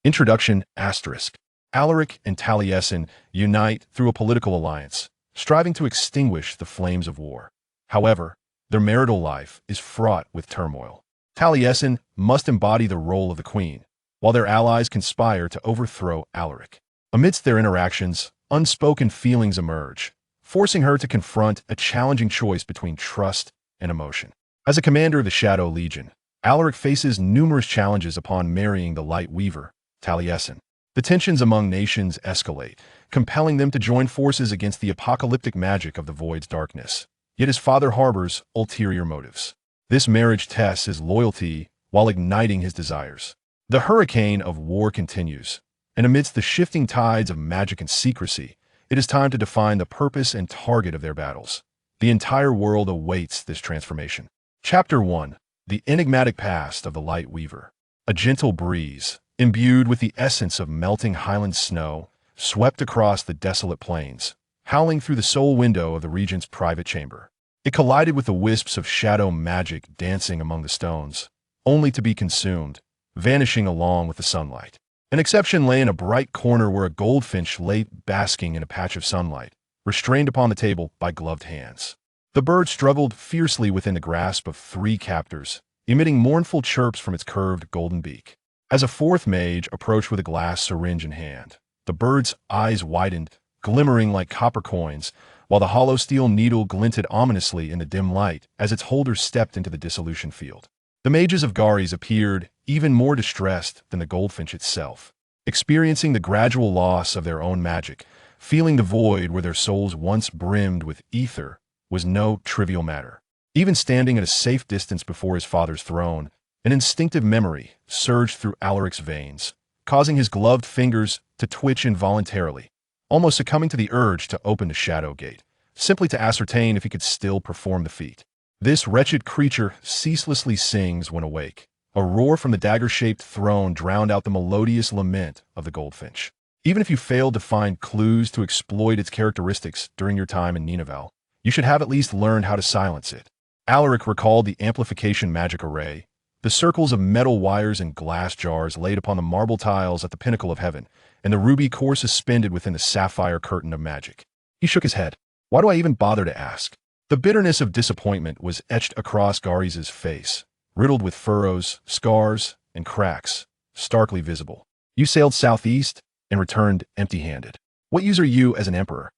Introduction asterisk. Alaric and Talasin unite through a political alliance, striving to extinguish the flames of war. However, their marital life is fraught with turmoil. Talasin must embody the role of the queen, while their allies conspire to overthrow Alaric. Amidst their interactions, unspoken feelings emerge, forcing her to confront a challenging choice between trust and emotion. As a commander of the Shadow Legion, Alaric faces numerous challenges upon marrying the Light Weaver, Talasin. The tensions among nations escalate, compelling them to join forces against the apocalyptic magic of the Void's darkness. Yet his father harbors ulterior motives. This marriage tests his loyalty while igniting his desires. The hurricane of war continues, and amidst the shifting tides of magic and secrecy, it is time to define the purpose and target of their battles. The entire world awaits this transformation. Chapter 1. The enigmatic past of the Light Weaver. A gentle breeze, imbued with the essence of melting highland snow, swept across the desolate plains, howling through the sole window of the regent's private chamber. It collided with the wisps of shadow magic dancing among the stones, only to be consumed, vanishing along with the sunlight. An exception lay in a bright corner where a goldfinch lay basking in a patch of sunlight, restrained upon the table by gloved hands. The bird struggled fiercely within the grasp of three captors, emitting mournful chirps from its curved golden beak. As a fourth mage approached with a glass syringe in hand, the bird's eyes widened, glimmering like copper coins, while the hollow steel needle glinted ominously in the dim light as its holder stepped into the dissolution field. The mages of Garis appeared even more distressed than the goldfinch itself, experiencing the gradual loss of their own magic. Feeling the void where their souls once brimmed with ether was no trivial matter. Even standing at a safe distance before his father's throne, an instinctive memory surged through Alaric's veins, causing his gloved fingers to twitch involuntarily, almost succumbing to the urge to open the shadow gate, simply to ascertain if he could still perform the feat. This wretched creature ceaselessly sings when awake. A roar from the dagger-shaped throne drowned out the melodious lament of the goldfinch. Even if you failed to find clues to exploit its characteristics during your time in Ninavarr, you should have at least learned how to silence it. Alaric recalled the amplification magic array, the circles of metal wires and glass jars laid upon the marble tiles at the pinnacle of heaven, and the ruby core suspended within the sapphire curtain of magic. He shook his head. Why do I even bother to ask? The bitterness of disappointment was etched across Garis's face, riddled with furrows, scars, and cracks, starkly visible. You sailed southeast and returned empty-handed. What use are you as an emperor?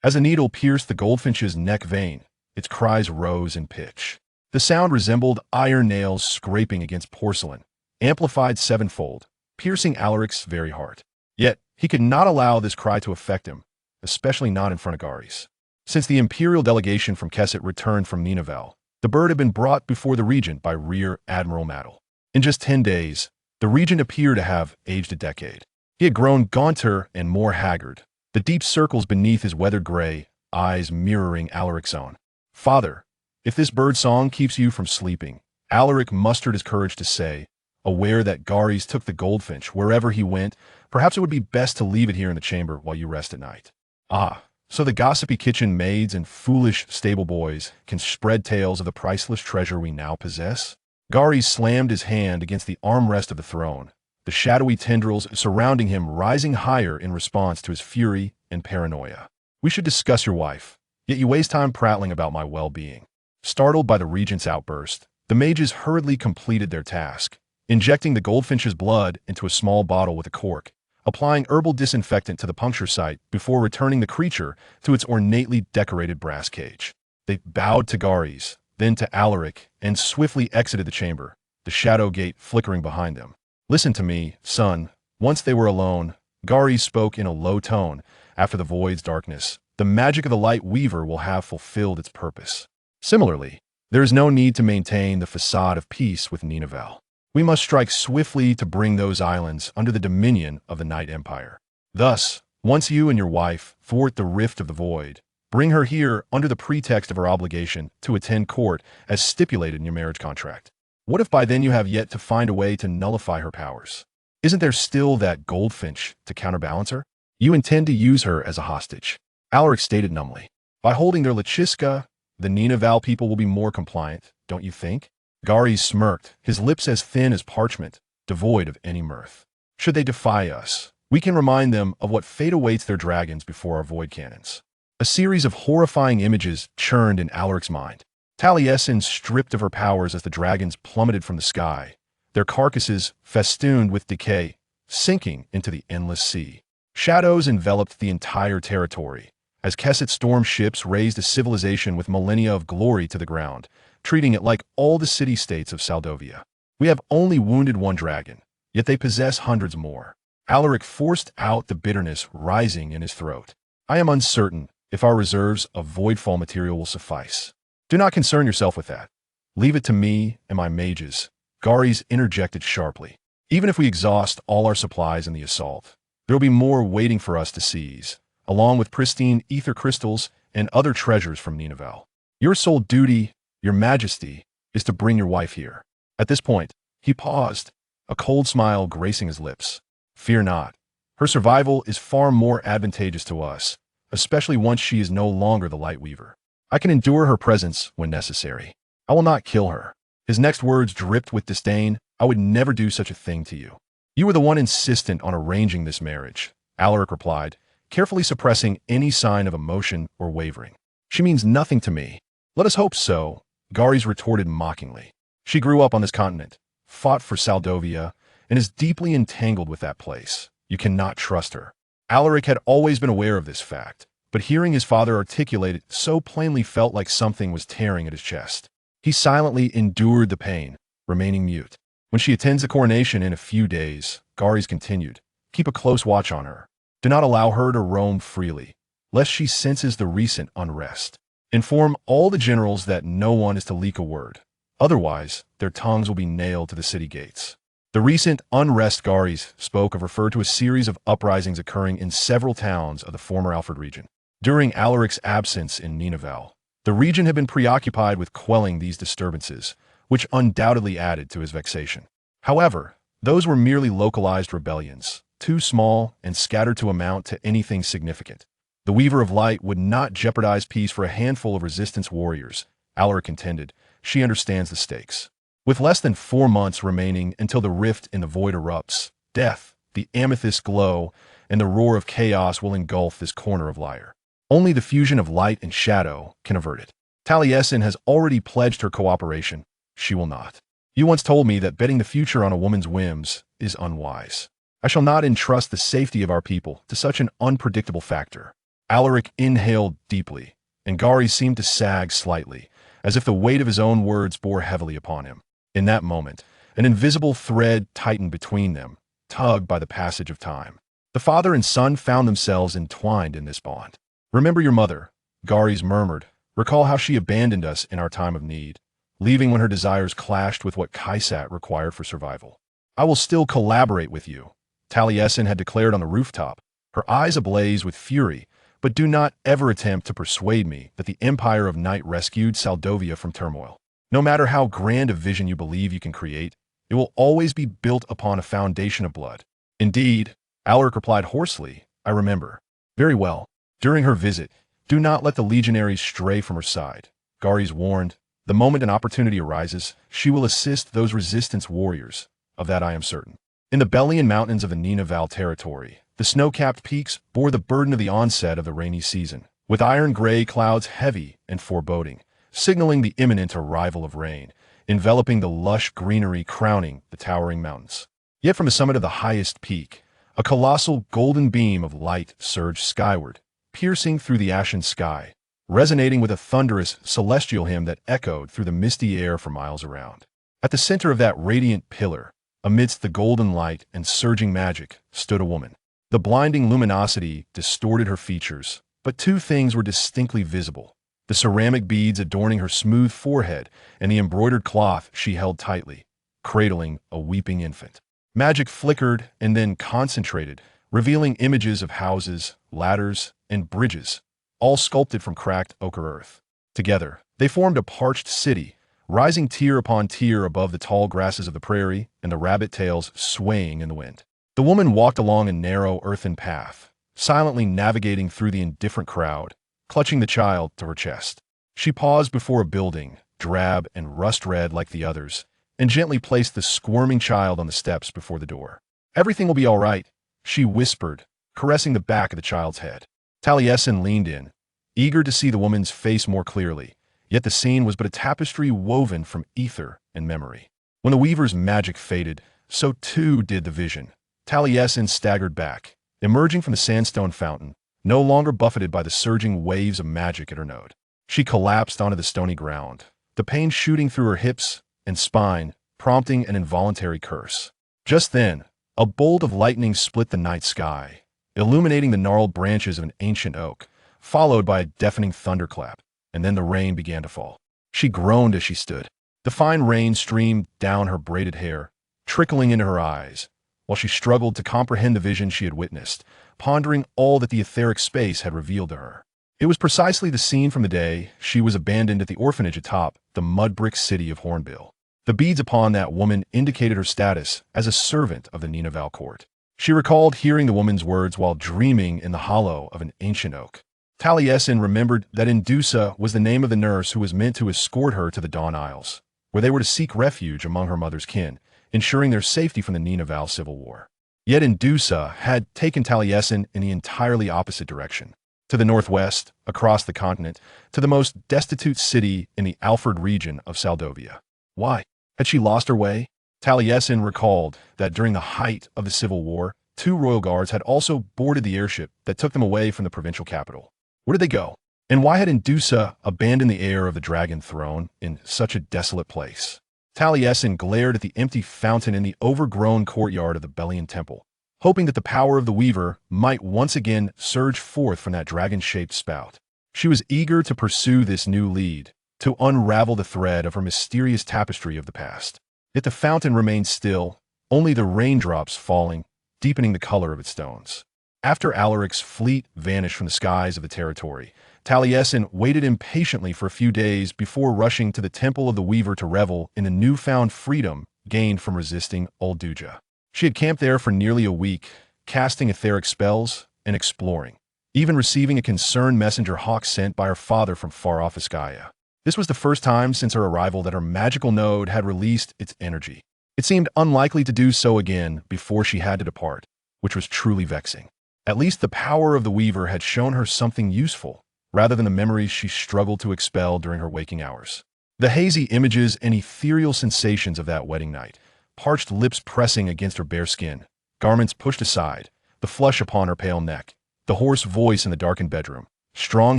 As a needle pierced the goldfinch's neck vein, its cries rose in pitch. The sound resembled iron nails scraping against porcelain, amplified sevenfold, piercing Alaric's very heart. Yet, he could not allow this cry to affect him, especially not in front of Garis. Since the imperial delegation from Kesset returned from Ninavarr, the bird had been brought before the regent by Rear Admiral Maddle. In just 10 days, the regent appeared to have aged a decade. He had grown gaunter and more haggard, the deep circles beneath his weathered gray eyes mirroring Alaric's own. Father, if this bird song keeps you from sleeping, Alaric mustered his courage to say, aware that Garis took the goldfinch wherever he went, perhaps it would be best to leave it here in the chamber while you rest at night. Ah, so the gossipy kitchen maids and foolish stable boys can spread tales of the priceless treasure we now possess? Garis slammed his hand against the armrest of the throne, the shadowy tendrils surrounding him rising higher in response to his fury and paranoia. We should discuss your wife, yet you waste time prattling about my well-being. Startled by the regent's outburst, the mages hurriedly completed their task, injecting the goldfinch's blood into a small bottle with a cork, applying herbal disinfectant to the puncture site before returning the creature to its ornately decorated brass cage. They bowed to Garis, then to Alaric, and swiftly exited the chamber, the shadow gate flickering behind them. Listen to me, son. Once they were alone, Garis spoke in a low tone. After the void's darkness, the magic of the Light Weaver will have fulfilled its purpose. Similarly, there is no need to maintain the facade of peace with Ninavarr. We must strike swiftly to bring those islands under the dominion of the Night Empire. Thus, once you and your wife thwart the rift of the void, bring her here under the pretext of her obligation to attend court as stipulated in your marriage contract. What if by then you have yet to find a way to nullify her powers? Isn't there still that goldfinch to counterbalance her? You intend to use her as a hostage. Alaric stated numbly. By holding their Lachiska, the Ninavarr people will be more compliant, don't you think? Garis smirked, his lips as thin as parchment, devoid of any mirth. Should they defy us, we can remind them of what fate awaits their dragons before our void cannons. A series of horrifying images churned in Alaric's mind. Taliesin stripped of her powers as the dragons plummeted from the sky, their carcasses festooned with decay, sinking into the endless sea. Shadows enveloped the entire territory, as Kesset storm ships razed a civilization with millennia of glory to the ground, treating it like all the city-states of Saldovia. We have only wounded one dragon, yet they possess hundreds more. Alaric forced out the bitterness rising in his throat. I am uncertain if our reserves of voidfall material will suffice. Do not concern yourself with that. Leave it to me and my mages, Garis interjected sharply. Even if we exhaust all our supplies in the assault, there will be more waiting for us to seize, along with pristine ether crystals and other treasures from Ninavarr. Your sole duty, your majesty, is to bring your wife here. At this point, he paused, a cold smile gracing his lips. Fear not. Her survival is far more advantageous to us, especially once she is no longer the Light Weaver. I can endure her presence when necessary. I will not kill her. His next words dripped with disdain. I would never do such a thing to you. You were the one insistent on arranging this marriage, Alaric replied, carefully suppressing any sign of emotion or wavering. She means nothing to me. Let us hope so, Garis retorted mockingly. She grew up on this continent, fought for Saldovia, and is deeply entangled with that place. You cannot trust her. Alaric had always been aware of this fact, but hearing his father articulate it so plainly felt like something was tearing at his chest. He silently endured the pain, remaining mute. When she attends the coronation in a few days, Garis continued, keep a close watch on her. Do not allow her to roam freely, lest she senses the recent unrest. Inform all the generals that no one is to leak a word. Otherwise, their tongues will be nailed to the city gates. The recent unrest Garis spoke of referred to a series of uprisings occurring in several towns of the former Alfred region. During Alaric's absence in Ninavarr, the region had been preoccupied with quelling these disturbances, which undoubtedly added to his vexation. However, those were merely localized rebellions, too small and scattered to amount to anything significant. The Weaver of Light would not jeopardize peace for a handful of resistance warriors, Alaric contended. She understands the stakes. With less than 4 months remaining until the rift in the void erupts, death, the amethyst glow, and the roar of chaos will engulf this corner of Lyre. Only the fusion of light and shadow can avert it. Taliesin has already pledged her cooperation. She will not. You once told me that betting the future on a woman's whims is unwise. I shall not entrust the safety of our people to such an unpredictable factor. Alaric inhaled deeply, and Garis seemed to sag slightly, as if the weight of his own words bore heavily upon him. In that moment, an invisible thread tightened between them, tugged by the passage of time. The father and son found themselves entwined in this bond. Remember your mother, Garis murmured. Recall how she abandoned us in our time of need, leaving when her desires clashed with what Kaisat required for survival. I will still collaborate with you, Taliesin had declared on the rooftop, her eyes ablaze with fury, but do not ever attempt to persuade me that the Empire of Night rescued Saldovia from turmoil. No matter how grand a vision you believe you can create, it will always be built upon a foundation of blood. Indeed, Alaric replied hoarsely, I remember. Very well. During her visit, do not let the legionaries stray from her side, Garis warned. The moment an opportunity arises, she will assist those resistance warriors. Of that I am certain. In the Bellian mountains of the Ninavarr territory, the snow-capped peaks bore the burden of the onset of the rainy season, with iron-gray clouds heavy and foreboding, signaling the imminent arrival of rain, enveloping the lush greenery crowning the towering mountains. Yet from the summit of the highest peak, a colossal golden beam of light surged skyward, piercing through the ashen sky, resonating with a thunderous, celestial hymn that echoed through the misty air for miles around. At the center of that radiant pillar, amidst the golden light and surging magic, stood a woman. The blinding luminosity distorted her features, but two things were distinctly visible: the ceramic beads adorning her smooth forehead and the embroidered cloth she held tightly, cradling a weeping infant. Magic flickered and then concentrated, revealing images of houses, ladders, and bridges, all sculpted from cracked ochre earth. Together, they formed a parched city, rising tier upon tier above the tall grasses of the prairie and the rabbit tails swaying in the wind. The woman walked along a narrow earthen path, silently navigating through the indifferent crowd, clutching the child to her chest. She paused before a building, drab and rust-red like the others, and gently placed the squirming child on the steps before the door. Everything will be all right, she whispered, caressing the back of the child's head. Taliesin leaned in, eager to see the woman's face more clearly, yet the scene was but a tapestry woven from ether and memory. When the weaver's magic faded, so too did the vision. Taliesin staggered back, emerging from the sandstone fountain, no longer buffeted by the surging waves of magic at her node. She collapsed onto the stony ground, the pain shooting through her hips and spine, prompting an involuntary curse. Just then, a bolt of lightning split the night sky, illuminating the gnarled branches of an ancient oak, followed by a deafening thunderclap, and then the rain began to fall. She groaned as she stood. The fine rain streamed down her braided hair, trickling into her eyes, while she struggled to comprehend the vision she had witnessed, pondering all that the etheric space had revealed to her. It was precisely the scene from the day she was abandoned at the orphanage atop the mud-brick city of Hornbill. The beads upon that woman indicated her status as a servant of the Ninavarr court. She recalled hearing the woman's words while dreaming in the hollow of an ancient oak. Taliesin remembered that Indusa was the name of the nurse who was meant to escort her to the Dawn Isles, where they were to seek refuge among her mother's kin, ensuring their safety from the Ninavarr civil war. Yet Indusa had taken Taliesin in the entirely opposite direction, to the northwest, across the continent, to the most destitute city in the Alford region of Saldovia. Why? Had she lost her way? Taliesin recalled that during the height of the Civil War, 2 royal guards had also boarded the airship that took them away from the provincial capital. Where did they go? And why had Indusa abandoned the heir of the Dragon Throne in such a desolate place? Taliesin glared at the empty fountain in the overgrown courtyard of the Belian Temple, hoping that the power of the Weaver might once again surge forth from that dragon-shaped spout. She was eager to pursue this new lead, to unravel the thread of her mysterious tapestry of the past. Yet the fountain remained still, only the raindrops falling, deepening the color of its stones. After Alaric's fleet vanished from the skies of the territory, Taliesin waited impatiently for a few days before rushing to the Temple of the Weaver to revel in the newfound freedom gained from resisting Old Duja. She had camped there for nearly a week, casting etheric spells and exploring, even receiving a concerned messenger hawk sent by her father from far-off Iskaya. This was the first time since her arrival that her magical node had released its energy. It seemed unlikely to do so again before she had to depart, which was truly vexing. At least the power of the Weaver had shown her something useful, rather than the memories she struggled to expel during her waking hours. The hazy images and ethereal sensations of that wedding night, parched lips pressing against her bare skin, garments pushed aside, the flush upon her pale neck, the hoarse voice in the darkened bedroom, strong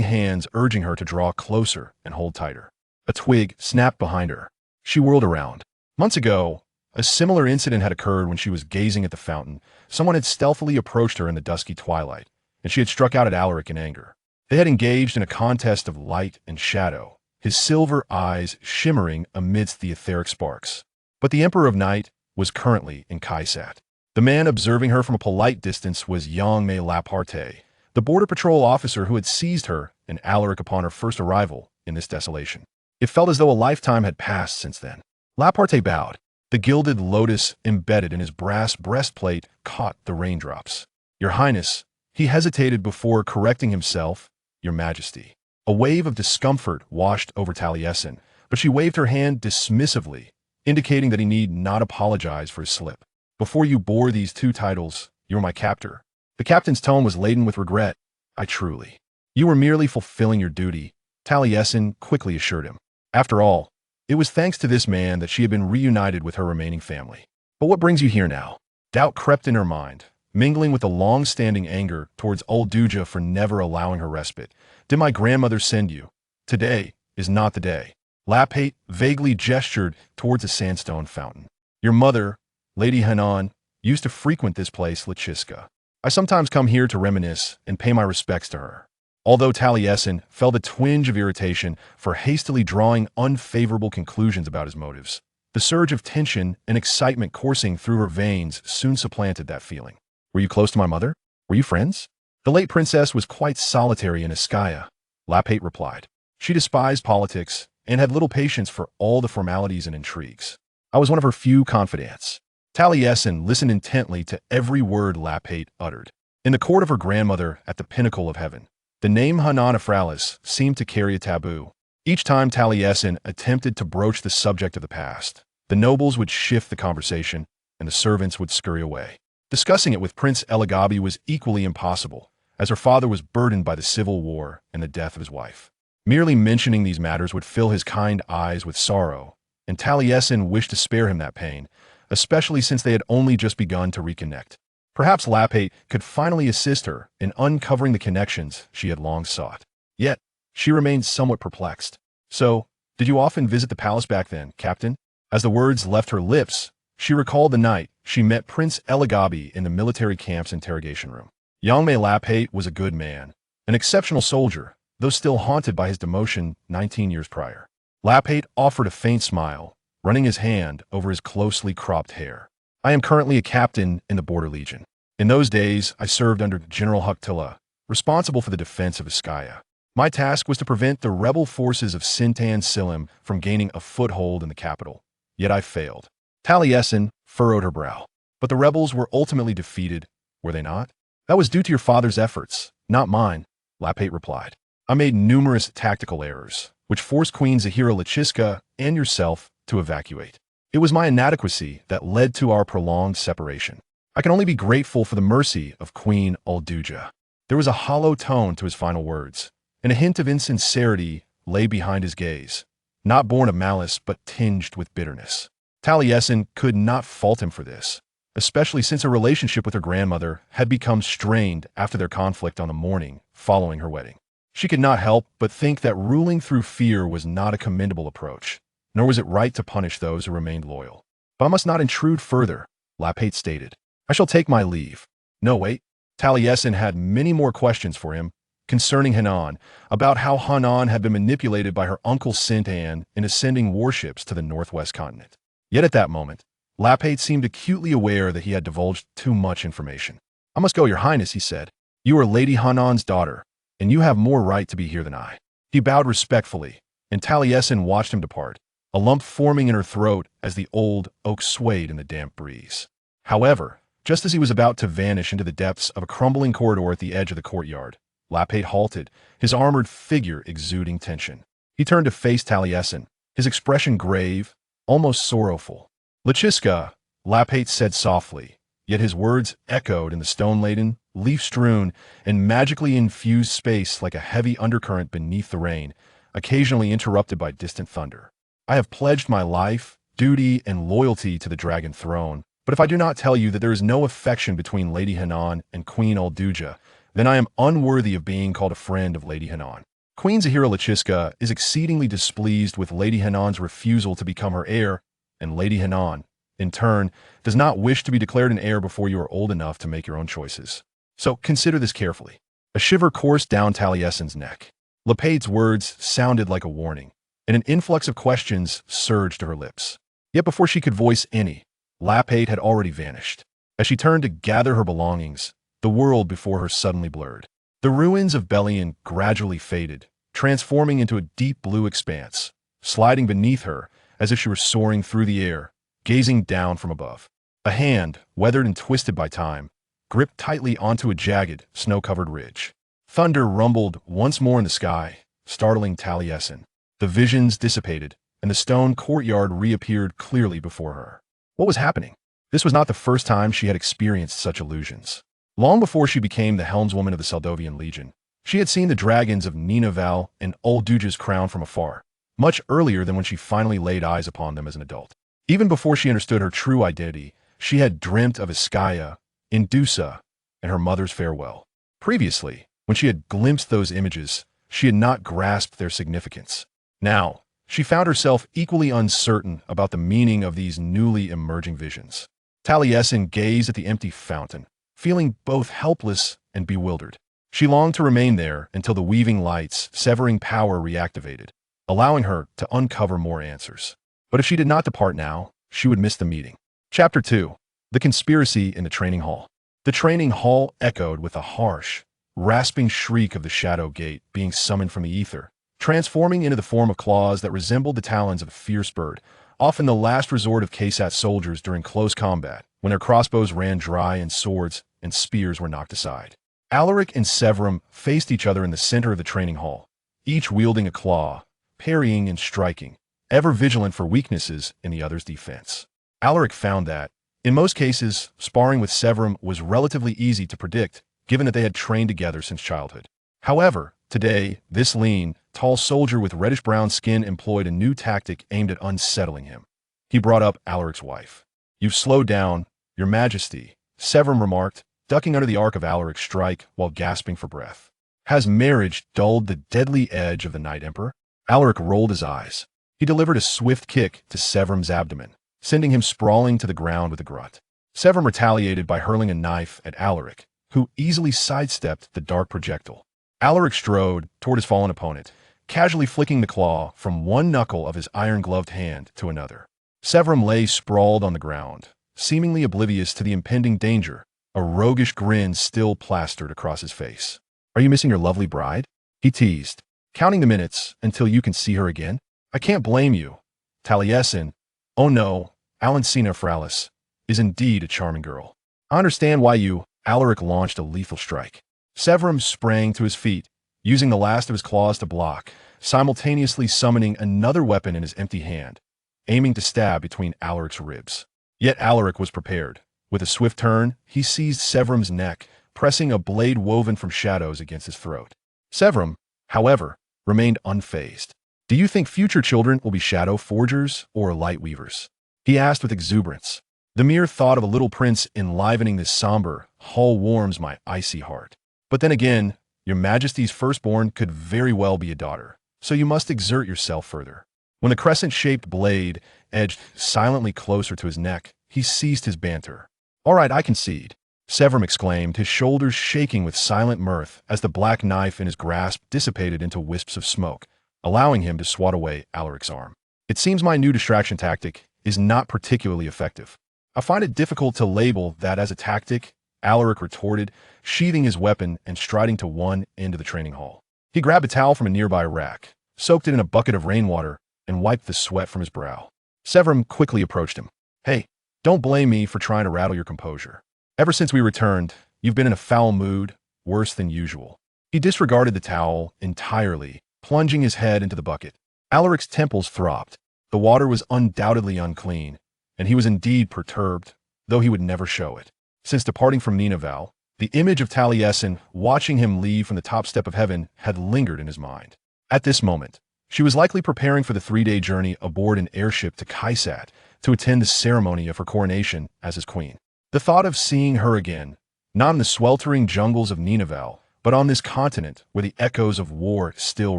hands urging her to draw closer and hold tighter. A twig snapped behind her. She whirled around. Months ago, a similar incident had occurred when she was gazing at the fountain. Someone had stealthily approached her in the dusky twilight, and she had struck out at Alaric in anger. They had engaged in a contest of light and shadow, his silver eyes shimmering amidst the etheric sparks. But the Emperor of Night was currently in Kaisat. The man observing her from a polite distance was young May Laparte, the border patrol officer who had seized her and Alaric upon her first arrival in this desolation. It felt as though a lifetime had passed since then. Laparte bowed. The gilded lotus embedded in his brass breastplate caught the raindrops. Your Highness, he hesitated before correcting himself. Your Majesty. A wave of discomfort washed over Taliesin, but she waved her hand dismissively, indicating that he need not apologize for his slip. Before you bore these 2 titles, you were my captor. The captain's tone was laden with regret. I truly. You were merely fulfilling your duty, Taliesin quickly assured him. After all, it was thanks to this man that she had been reunited with her remaining family. But what brings you here now? Doubt crept in her mind, mingling with the long-standing anger towards old Duja for never allowing her respite. Did my grandmother send you? Today is not the day. Lapate vaguely gestured towards a sandstone fountain. Your mother, Lady Hanan, used to frequent this place, Lachiska. I sometimes come here to reminisce and pay my respects to her. Although Taliesin felt a twinge of irritation for hastily drawing unfavorable conclusions about his motives, the surge of tension and excitement coursing through her veins soon supplanted that feeling. Were you close to my mother? Were you friends? The late princess was quite solitary in Iskaya, Lapate replied. She despised politics and had little patience for all the formalities and intrigues. I was one of her few confidants. Taliesin listened intently to every word Lapate uttered. In the court of her grandmother at the pinnacle of heaven, the name Hanan Afralis seemed to carry a taboo. Each time Taliesin attempted to broach the subject of the past, the nobles would shift the conversation and the servants would scurry away. Discussing it with Prince Elagabi was equally impossible, as her father was burdened by the civil war and the death of his wife. Merely mentioning these matters would fill his kind eyes with sorrow, and Taliesin wished to spare him that pain, especially since they had only just begun to reconnect. Perhaps Lapate could finally assist her in uncovering the connections she had long sought. Yet, she remained somewhat perplexed. "So, did you often visit the palace back then, Captain?" As the words left her lips, she recalled the night she met Prince Elagabi in the military camp's interrogation room. Yangmei Lapate was a good man, an exceptional soldier, though still haunted by his demotion 19 years prior. Lapate offered a faint smile, running his hand over his closely cropped hair. "I am currently a captain in the Border Legion. In those days, I served under General Huktila, responsible for the defense of Iskaya. My task was to prevent the rebel forces of Sintan Silim from gaining a foothold in the capital. Yet I failed." Taliesin furrowed her brow. "But the rebels were ultimately defeated, were they not?" "That was due to your father's efforts, not mine," Lapate replied. "I made numerous tactical errors, which forced Queen Zahira Lachiska and yourself to evacuate. It was my inadequacy that led to our prolonged separation. I can only be grateful for the mercy of Queen Ulduja." There was a hollow tone to his final words, and a hint of insincerity lay behind his gaze, not born of malice but tinged with bitterness. Taliesin could not fault him for this, especially since her relationship with her grandmother had become strained after their conflict on the morning following her wedding. She could not help but think that ruling through fear was not a commendable approach, nor was it right to punish those who remained loyal. "But I must not intrude further," Lapate stated. "I shall take my leave." No, wait. Taliesin had many more questions for him concerning Hanan, about how Hanan had been manipulated by her uncle Sintan in ascending warships to the northwest continent. Yet at that moment, Lapate seemed acutely aware that he had divulged too much information. "I must go, Your Highness," he said. "You are Lady Hanan's daughter, and you have more right to be here than I." He bowed respectfully, and Taliesin watched him depart, a lump forming in her throat as the old oak swayed in the damp breeze. However, just as he was about to vanish into the depths of a crumbling corridor at the edge of the courtyard, Lapate halted, his armored figure exuding tension. He turned to face Taliesin, his expression grave, almost sorrowful. "Lachiska," Lapate said softly, yet his words echoed in the stone-laden, leaf-strewn, and magically infused space like a heavy undercurrent beneath the rain, occasionally interrupted by distant thunder. "I have pledged my life, duty, and loyalty to the Dragon Throne, but if I do not tell you that there is no affection between Lady Hanan and Queen Ulduja, then I am unworthy of being called a friend of Lady Hanan. Queen Zahira Lachiska is exceedingly displeased with Lady Hanan's refusal to become her heir, and Lady Hanan, in turn, does not wish to be declared an heir before you are old enough to make your own choices. So consider this carefully." A shiver coursed down Taliesin's neck. Lapate's words sounded like a warning, and an influx of questions surged to her lips. Yet before she could voice any, Lapate had already vanished. As she turned to gather her belongings, the world before her suddenly blurred. The ruins of Belian gradually faded, transforming into a deep blue expanse, sliding beneath her as if she were soaring through the air, gazing down from above. A hand, weathered and twisted by time, gripped tightly onto a jagged, snow-covered ridge. Thunder rumbled once more in the sky, startling Taliesin. The visions dissipated, and the stone courtyard reappeared clearly before her. What was happening? This was not the first time she had experienced such illusions. Long before she became the helmswoman of the Saldovian Legion, she had seen the dragons of Ninavarr and Ulduja's crown from afar, much earlier than when she finally laid eyes upon them as an adult. Even before she understood her true identity, she had dreamt of Iskaya, Indusa, and her mother's farewell. Previously, when she had glimpsed those images, she had not grasped their significance. Now, she found herself equally uncertain about the meaning of these newly emerging visions. Taliesin gazed at the empty fountain, feeling both helpless and bewildered. She longed to remain there until the weaving lights, severing power, reactivated, allowing her to uncover more answers. But if she did not depart now, she would miss the meeting. Chapter 2. The Conspiracy in the Training Hall. The training hall echoed with a harsh, rasping shriek of the Shadow Gate being summoned from the ether, transforming into the form of claws that resembled the talons of a fierce bird, often the last resort of Kaysat soldiers during close combat, when their crossbows ran dry and swords and spears were knocked aside. Alaric and Severum faced each other in the center of the training hall, each wielding a claw, parrying and striking, ever vigilant for weaknesses in the other's defense. Alaric found that, In most cases, sparring with Severum was relatively easy to predict, given that they had trained together since childhood. However, today, this lean, tall soldier with reddish-brown skin employed a new tactic aimed at unsettling him. He brought up Alaric's wife. "You've slowed down, Your Majesty," Severum remarked, ducking under the arc of Alaric's strike while gasping for breath. "Has marriage dulled the deadly edge of the Night Emperor?" Alaric rolled his eyes. He delivered a swift kick to Severum's abdomen, sending him sprawling to the ground with a grunt. Severum retaliated by hurling a knife at Alaric, who easily sidestepped the dark projectile. Alaric strode toward his fallen opponent, casually flicking the claw from one knuckle of his iron-gloved hand to another. Severum lay sprawled on the ground, seemingly oblivious to the impending danger, a roguish grin still plastered across his face. "Are you missing your lovely bride?" he teased, "counting the minutes until you can see her again?" "I can't blame you. Talasin, oh no, Alancina Fralis, is indeed a charming girl. I understand why you—" Alaric launched a lethal strike. Severum sprang to his feet, using the last of his claws to block, simultaneously summoning another weapon in his empty hand, aiming to stab between Alaric's ribs. Yet Alaric was prepared. With a swift turn, he seized Severum's neck, pressing a blade woven from shadows against his throat. Severum, however, remained unfazed. "Do you think future children will be shadow forgers or light weavers?" he asked with exuberance. "The mere thought of a little prince enlivening this somber hall warms my icy heart. But then again, Your Majesty's firstborn could very well be a daughter, so you must exert yourself further." When the crescent-shaped blade edged silently closer to his neck, he ceased his banter. "All right, I concede," Severum exclaimed, his shoulders shaking with silent mirth as the black knife in his grasp dissipated into wisps of smoke, allowing him to swat away Alaric's arm. "It seems my new distraction tactic is not particularly effective." "I find it difficult to label that as a tactic," Alaric retorted, sheathing his weapon and striding to one end of the training hall. He grabbed a towel from a nearby rack, soaked it in a bucket of rainwater, and wiped the sweat from his brow. Severum quickly approached him. "Hey, don't blame me for trying to rattle your composure. Ever since we returned, you've been in a foul mood, worse than usual." He disregarded the towel entirely, plunging his head into the bucket. Alaric's temples throbbed. The water was undoubtedly unclean, and he was indeed perturbed, though he would never show it. Since departing from Ninavarr, the image of Talasin watching him leave from the top step of heaven had lingered in his mind. At this moment, she was likely preparing for the 3-day journey aboard an airship to Kaisat to attend the ceremony of her coronation as his queen. The thought of seeing her again, not in the sweltering jungles of Ninavarr, but on this continent where the echoes of war still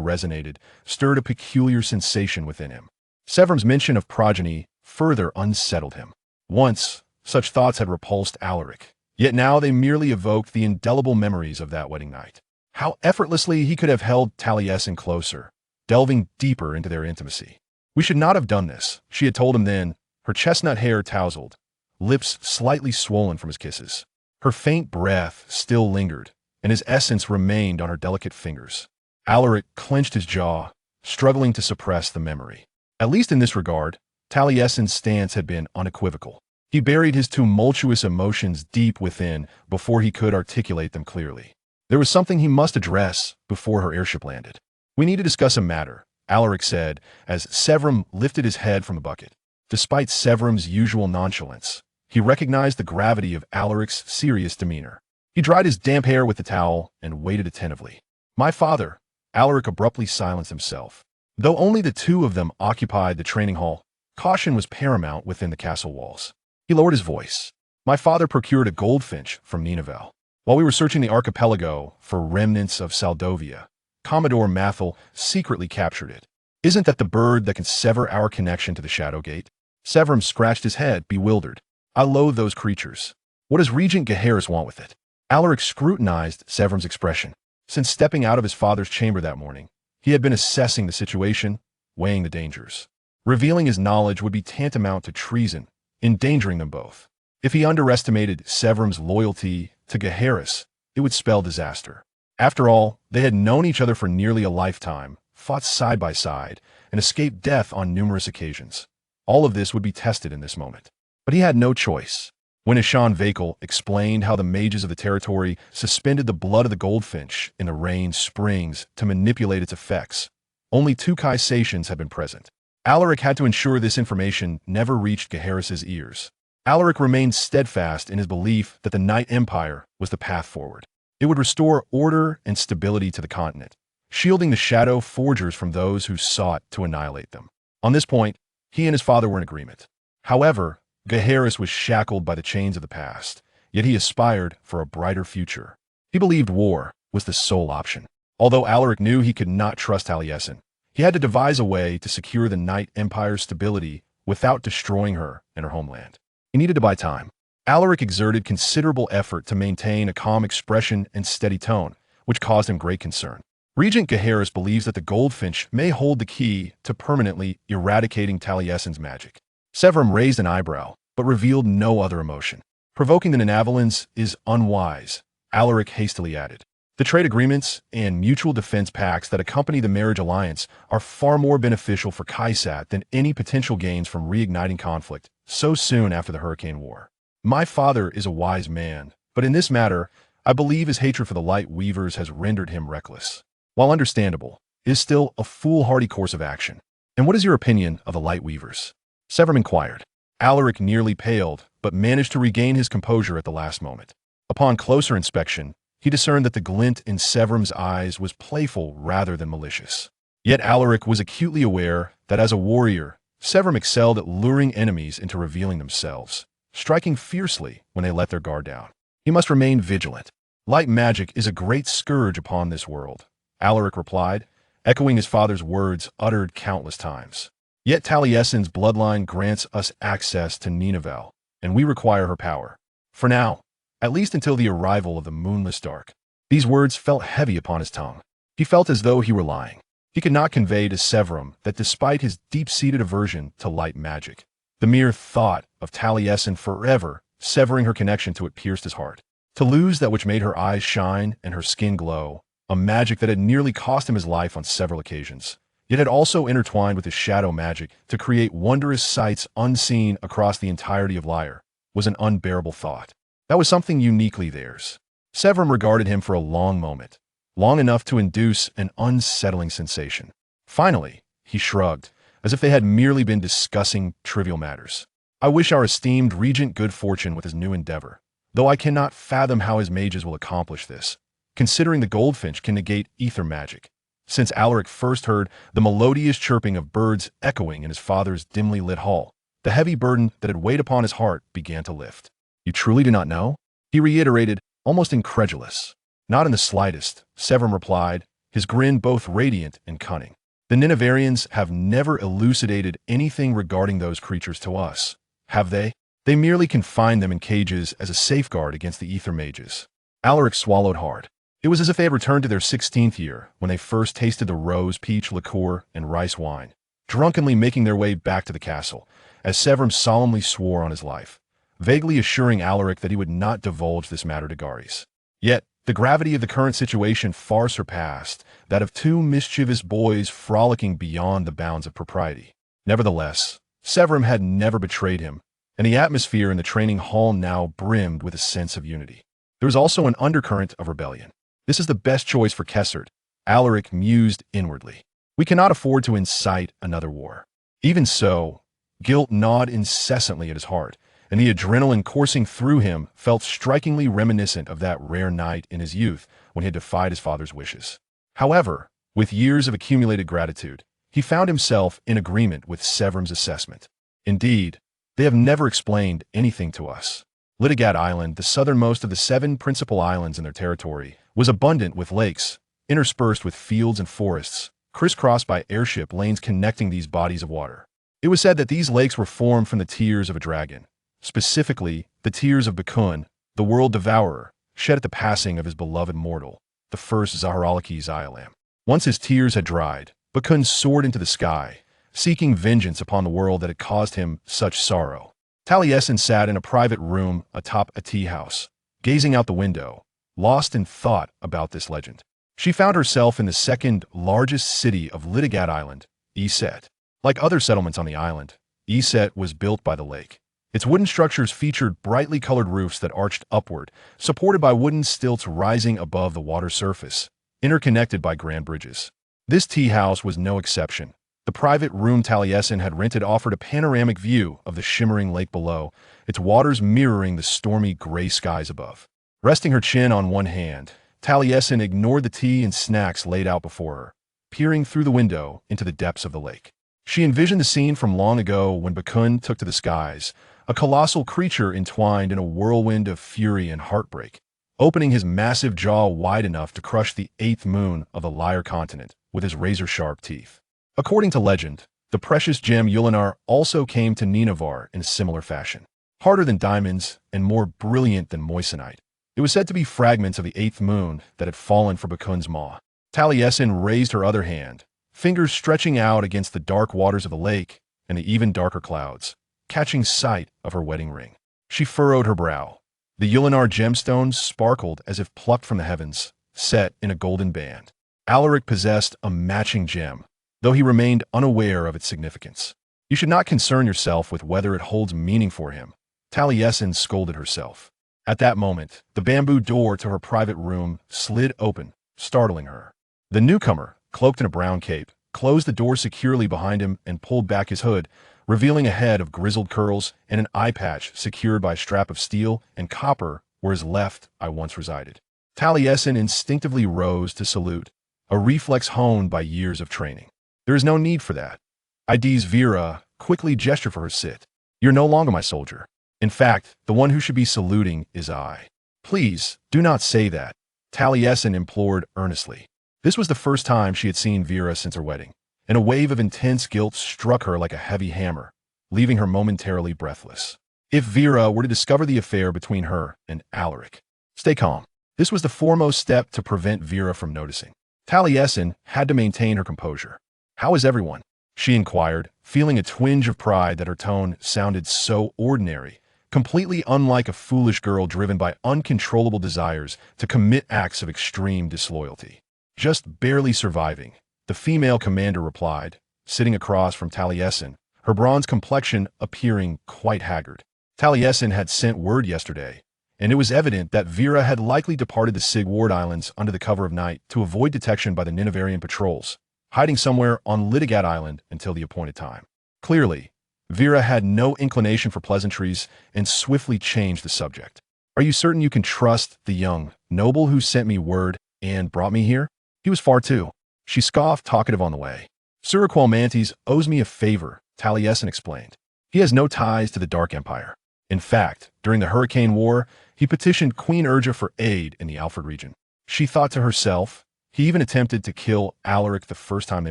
resonated, stirred a peculiar sensation within him. Severum's mention of progeny further unsettled him. Once, such thoughts had repulsed Alaric, yet now they merely evoked the indelible memories of that wedding night. How effortlessly he could have held Talasin closer, delving deeper into their intimacy. "We should not have done this," she had told him then, her chestnut hair tousled, lips slightly swollen from his kisses. Her faint breath still lingered, and his essence remained on her delicate fingers. Alaric clenched his jaw, struggling to suppress the memory. At least in this regard, Taliesin's stance had been unequivocal. He buried his tumultuous emotions deep within before he could articulate them clearly. There was something he must address before her airship landed. "We need to discuss a matter," Alaric said, as Severum lifted his head from the bucket. Despite Severum's usual nonchalance, he recognized the gravity of Alaric's serious demeanor. He dried his damp hair with the towel and waited attentively. "My father," Alaric abruptly silenced himself. Though only the two of them occupied the training hall, caution was paramount within the castle walls. He lowered his voice. "My father procured a goldfinch from Ninavarr. While we were searching the archipelago for remnants of Saldovia, Commodore Mathel secretly captured it. Isn't that the bird that can sever our connection to the Shadowgate?" Severum scratched his head, bewildered. "I loathe those creatures. What does Regent Gaheris want with it?" Alaric scrutinized Severum's expression. Since stepping out of his father's chamber that morning, he had been assessing the situation, weighing the dangers. Revealing his knowledge would be tantamount to treason, endangering them both. If he underestimated Severum's loyalty to Gaheris, it would spell disaster. After all, they had known each other for nearly a lifetime, fought side by side, and escaped death on numerous occasions. All of this would be tested in this moment. But he had no choice. When Ishan Vakel explained how the mages of the territory suspended the blood of the goldfinch in the rain springs to manipulate its effects, only 2 Kaisations had been present. Alaric had to ensure this information never reached Gaheris's ears. Alaric remained steadfast in his belief that the Night Empire was the path forward. It would restore order and stability to the continent, shielding the Shadow Forgers from those who sought to annihilate them. On this point, he and his father were in agreement. However, Gaheris was shackled by the chains of the past, yet he aspired for a brighter future. He believed war was the sole option. Although Alaric knew he could not trust Taliesin, he had to devise a way to secure the Night Empire's stability without destroying her and her homeland. He needed to buy time. Alaric exerted considerable effort to maintain a calm expression and steady tone, which caused him great concern. Regent Gaheris believes that the Golden Finch may hold the key to permanently eradicating Taliesin's magic. Severum raised an eyebrow, but revealed no other emotion. Provoking the Ninavallans is unwise, Alaric hastily added. The trade agreements and mutual defense pacts that accompany the marriage alliance are far more beneficial for Kaisat than any potential gains from reigniting conflict so soon after the Hurricane War. My father is a wise man, but in this matter, I believe his hatred for the Light Weavers has rendered him reckless. While understandable, it is still a foolhardy course of action. And what is your opinion of the Light Weavers? Severum inquired. Alaric nearly paled, but managed to regain his composure at the last moment. Upon closer inspection, he discerned that the glint in Severum's eyes was playful rather than malicious. Yet Alaric was acutely aware that as a warrior, Severum excelled at luring enemies into revealing themselves, striking fiercely when they let their guard down. He must remain vigilant. Light magic is a great scourge upon this world, Alaric replied, echoing his father's words uttered countless times. Yet Taliesin's bloodline grants us access to Ninavarr, and we require her power. For now, at least until the arrival of the Moonless Dark. These words felt heavy upon his tongue. He felt as though he were lying. He could not convey to Severum that despite his deep-seated aversion to light magic, the mere thought of Taliesin forever severing her connection to it pierced his heart. To lose that which made her eyes shine and her skin glow, a magic that had nearly cost him his life on several occasions, yet had also intertwined with his shadow magic to create wondrous sights unseen across the entirety of Lyre, was an unbearable thought. That was something uniquely theirs. Severum regarded him for a long moment, long enough to induce an unsettling sensation. Finally, he shrugged, as if they had merely been discussing trivial matters. I wish our esteemed regent good fortune with his new endeavor, though I cannot fathom how his mages will accomplish this, considering the goldfinch can negate ether magic. Since Alaric first heard the melodious chirping of birds echoing in his father's dimly lit hall, the heavy burden that had weighed upon his heart began to lift. You truly do not know? He reiterated, almost incredulous. Not in the slightest, Severum replied, his grin both radiant and cunning. The Ninavarrians have never elucidated anything regarding those creatures to us, have they? They merely confined them in cages as a safeguard against the ether mages. Alaric swallowed hard. It was as if they had returned to their 16th year when they first tasted the rose, peach, liqueur, and rice wine, drunkenly making their way back to the castle, as Severum solemnly swore on his life, vaguely assuring Alaric that he would not divulge this matter to Garis. Yet, the gravity of the current situation far surpassed that of two mischievous boys frolicking beyond the bounds of propriety. Nevertheless, Severum had never betrayed him, and the atmosphere in the training hall now brimmed with a sense of unity. There was also an undercurrent of rebellion. This is the best choice for Kessert, Alaric mused inwardly. We cannot afford to incite another war. Even so, guilt gnawed incessantly at his heart, and the adrenaline coursing through him felt strikingly reminiscent of that rare night in his youth when he had defied his father's wishes. However, with years of accumulated gratitude, he found himself in agreement with Severum's assessment. Indeed, they have never explained anything to us. Litigat Island, the southernmost of the 7 principal islands in their territory, was abundant with lakes, interspersed with fields and forests, crisscrossed by airship lanes connecting these bodies of water. It was said that these lakes were formed from the tears of a dragon, specifically the tears of Bakun, the world devourer, shed at the passing of his beloved mortal, the first Zaharaliki Xyalam. Once his tears had dried, Bakun soared into the sky, seeking vengeance upon the world that had caused him such sorrow. Taliesin sat in a private room atop a tea house, gazing out the window, lost in thought about this legend. She found herself in the second largest city of Litigat Island, Iset. Like other settlements on the island, Iset was built by the lake. Its wooden structures featured brightly colored roofs that arched upward, supported by wooden stilts rising above the water surface, interconnected by grand bridges. This tea house was no exception. The private room Taliesin had rented offered a panoramic view of the shimmering lake below, its waters mirroring the stormy gray skies above. Resting her chin on one hand, Taliesin ignored the tea and snacks laid out before her, peering through the window into the depths of the lake. She envisioned the scene from long ago when Bakun took to the skies, a colossal creature entwined in a whirlwind of fury and heartbreak, opening his massive jaw wide enough to crush the eighth moon of the Lyre continent with his razor-sharp teeth. According to legend, the precious gem Ulinar also came to Ninavarr in a similar fashion. Harder than diamonds and more brilliant than moissanite, it was said to be fragments of the eighth moon that had fallen for Bakun's maw. Taliesin raised her other hand, fingers stretching out against the dark waters of the lake and the even darker clouds, catching sight of her wedding ring. She furrowed her brow. The Ulinar gemstones sparkled as if plucked from the heavens, set in a golden band. Alaric possessed a matching gem, though he remained unaware of its significance. You should not concern yourself with whether it holds meaning for him, Taliesin scolded herself. At that moment, the bamboo door to her private room slid open, startling her. The newcomer, cloaked in a brown cape, closed the door securely behind him and pulled back his hood, revealing a head of grizzled curls and an eye patch secured by a strap of steel and copper where his left eye once resided. Taliesin instinctively rose to salute, a reflex honed by years of training. There is no need for that. ID's Vera quickly gestured for her sit. You're no longer my soldier. In fact, the one who should be saluting is I. Please, do not say that, Taliesin implored earnestly. This was the first time she had seen Vera since her wedding, and a wave of intense guilt struck her like a heavy hammer, leaving her momentarily breathless. If Vera were to discover the affair between her and Alaric. Stay calm. This was the foremost step to prevent Vera from noticing. Taliesin had to maintain her composure. How is everyone? She inquired, feeling a twinge of pride that her tone sounded so ordinary, completely unlike a foolish girl driven by uncontrollable desires to commit acts of extreme disloyalty. Just barely surviving, the female commander replied, sitting across from Taliesin, her bronze complexion appearing quite haggard. Taliesin had sent word yesterday, and it was evident that Vera had likely departed the Sigward Islands under the cover of night to avoid detection by the Ninavarrian patrols, hiding somewhere on Litigat Island until the appointed time. Clearly, Vera had no inclination for pleasantries and swiftly changed the subject. Are you certain you can trust the young noble who sent me word and brought me here? He was far too. She scoffed, talkative on the way. Sir Qualmantes owes me a favor, Taliesin explained. He has no ties to the Dark Empire. In fact, during the Hurricane War, he petitioned Queen Urja for aid in the Alfred region. She thought to herself, he even attempted to kill Alaric the first time they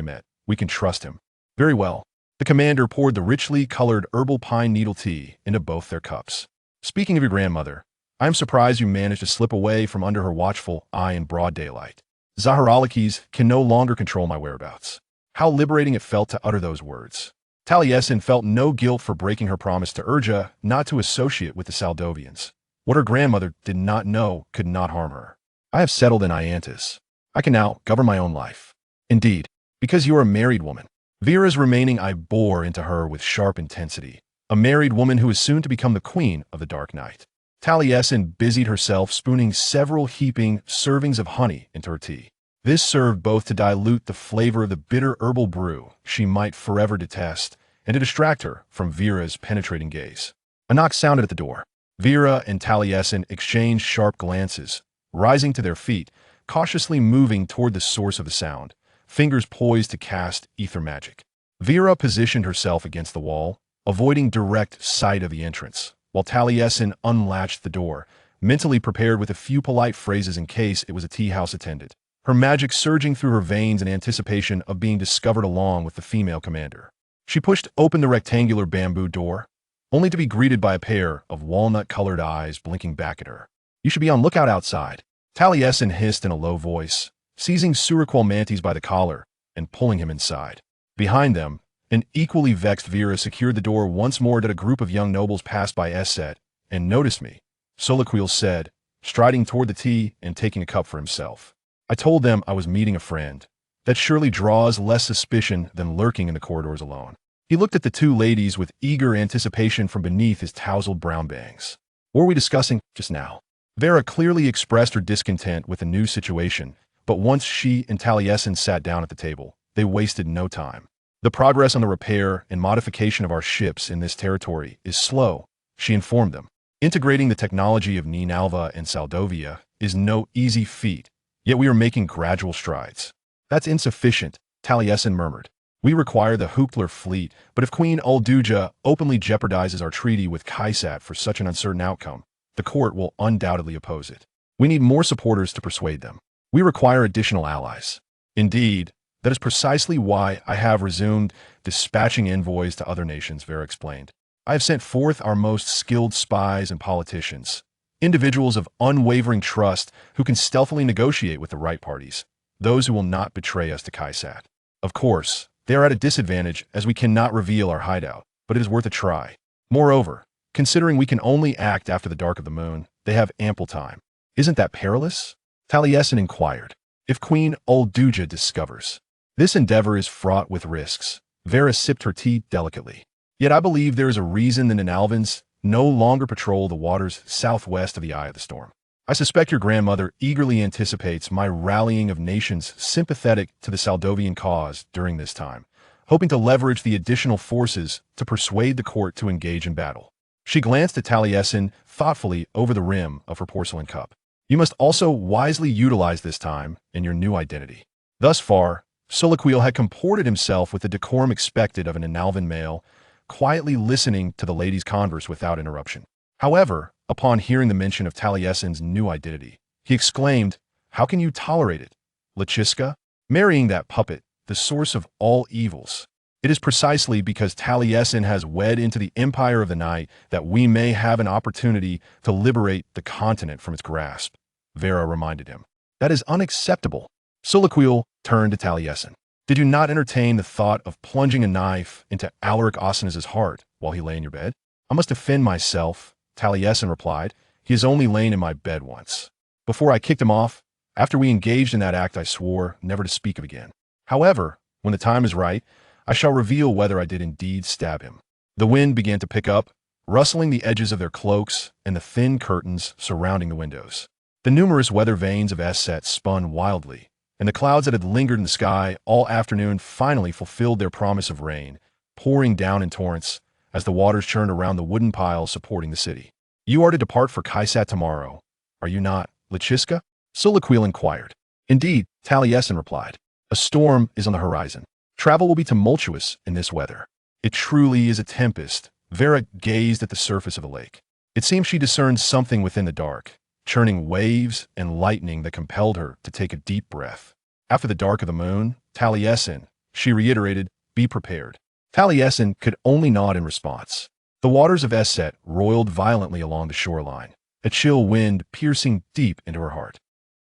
met. We can trust him. Very well. The commander poured the richly colored herbal pine needle tea into both their cups. Speaking of your grandmother, I am surprised you managed to slip away from under her watchful eye in broad daylight. Zaharalakis can no longer control my whereabouts. How liberating it felt to utter those words. Taliesin felt no guilt for breaking her promise to Urja not to associate with the Saldovians. What her grandmother did not know could not harm her. I have settled in Iantis. I can now govern my own life. Indeed, because you are a married woman. Vera's remaining eye bore into her with sharp intensity. A married woman who is soon to become the queen of the Dark Night. Taliesin busied herself spooning several heaping servings of honey into her tea. This served both to dilute the flavor of the bitter herbal brew she might forever detest and to distract her from Vera's penetrating gaze. A knock sounded at the door. Vera and Taliesin exchanged sharp glances, rising to their feet, cautiously moving toward the source of the sound, fingers poised to cast ether magic. Vera positioned herself against the wall, avoiding direct sight of the entrance, while Taliesin unlatched the door, mentally prepared with a few polite phrases in case it was a tea house attendant, her magic surging through her veins in anticipation of being discovered along with the female commander. She pushed open the rectangular bamboo door, only to be greeted by a pair of walnut-colored eyes blinking back at her. You should be on lookout outside, Taliesin hissed in a low voice, seizing Sir Qualmantes by the collar and pulling him inside. Behind them, an equally vexed Vera secured the door once more that a group of young nobles passed by Esset and noticed me, Soliquil said, striding toward the tea and taking a cup for himself. I told them I was meeting a friend. That surely draws less suspicion than lurking in the corridors alone. He looked at the two ladies with eager anticipation from beneath his tousled brown bangs. What were we discussing just now? Vera clearly expressed her discontent with the new situation, but once she and Taliesin sat down at the table, they wasted no time. The progress on the repair and modification of our ships in this territory is slow, she informed them. Integrating the technology of Ninavarr and Saldovia is no easy feat, yet we are making gradual strides. That's insufficient, Taliesin murmured. We require the Hoopler fleet, but if Queen Ulduja openly jeopardizes our treaty with Kaisat for such an uncertain outcome, the court will undoubtedly oppose it. We need more supporters to persuade them. We require additional allies. Indeed, that is precisely why I have resumed dispatching envoys to other nations, Vera explained. I have sent forth our most skilled spies and politicians, individuals of unwavering trust who can stealthily negotiate with the right parties, those who will not betray us to Kaisat. Of course, they are at a disadvantage as we cannot reveal our hideout, but it is worth a try. Moreover, considering we can only act after the dark of the moon, they have ample time. Isn't that perilous? Taliesin inquired. If Queen Ulduja discovers. This endeavor is fraught with risks. Vera sipped her tea delicately. Yet I believe there is a reason the Ninalvans no longer patrol the waters southwest of the Eye of the Storm. I suspect your grandmother eagerly anticipates my rallying of nations sympathetic to the Saldovian cause during this time, hoping to leverage the additional forces to persuade the court to engage in battle. She glanced at Taliesin thoughtfully over the rim of her porcelain cup. You must also wisely utilize this time in your new identity. Thus far, Soliquil had comported himself with the decorum expected of an Ninalvan male, quietly listening to the lady's converse without interruption. However, upon hearing the mention of Taliesin's new identity, he exclaimed, "How can you tolerate it, Lachiska? Marrying that puppet, the source of all evils. It is precisely because Taliesin has wed into the Empire of the Night that we may have an opportunity to liberate the continent from its grasp," Vera reminded him. "That is unacceptable." Soliquil turned to Taliesin. "Did you not entertain the thought of plunging a knife into Alaric Osinus's heart while he lay in your bed?" "I must defend myself," Taliesin replied. "He has only lain in my bed once. Before I kicked him off, after we engaged in that act, I swore never to speak of again. However, when the time is right, I shall reveal whether I did indeed stab him." The wind began to pick up, rustling the edges of their cloaks and the thin curtains surrounding the windows. The numerous weather vanes of Esset spun wildly, and the clouds that had lingered in the sky all afternoon finally fulfilled their promise of rain, pouring down in torrents as the waters churned around the wooden piles supporting the city. "You are to depart for Kaisat tomorrow, are you not, Lachiska?" Soliquil inquired. "Indeed," Taliesin replied. "A storm is on the horizon. Travel will be tumultuous in this weather." "It truly is a tempest." Vera gazed at the surface of the lake. It seemed she discerned something within the dark, churning waves and lightning that compelled her to take a deep breath. "After the dark of the moon, Taliesin," she reiterated, "be prepared." Taliesin could only nod in response. The waters of Esset roiled violently along the shoreline, a chill wind piercing deep into her heart.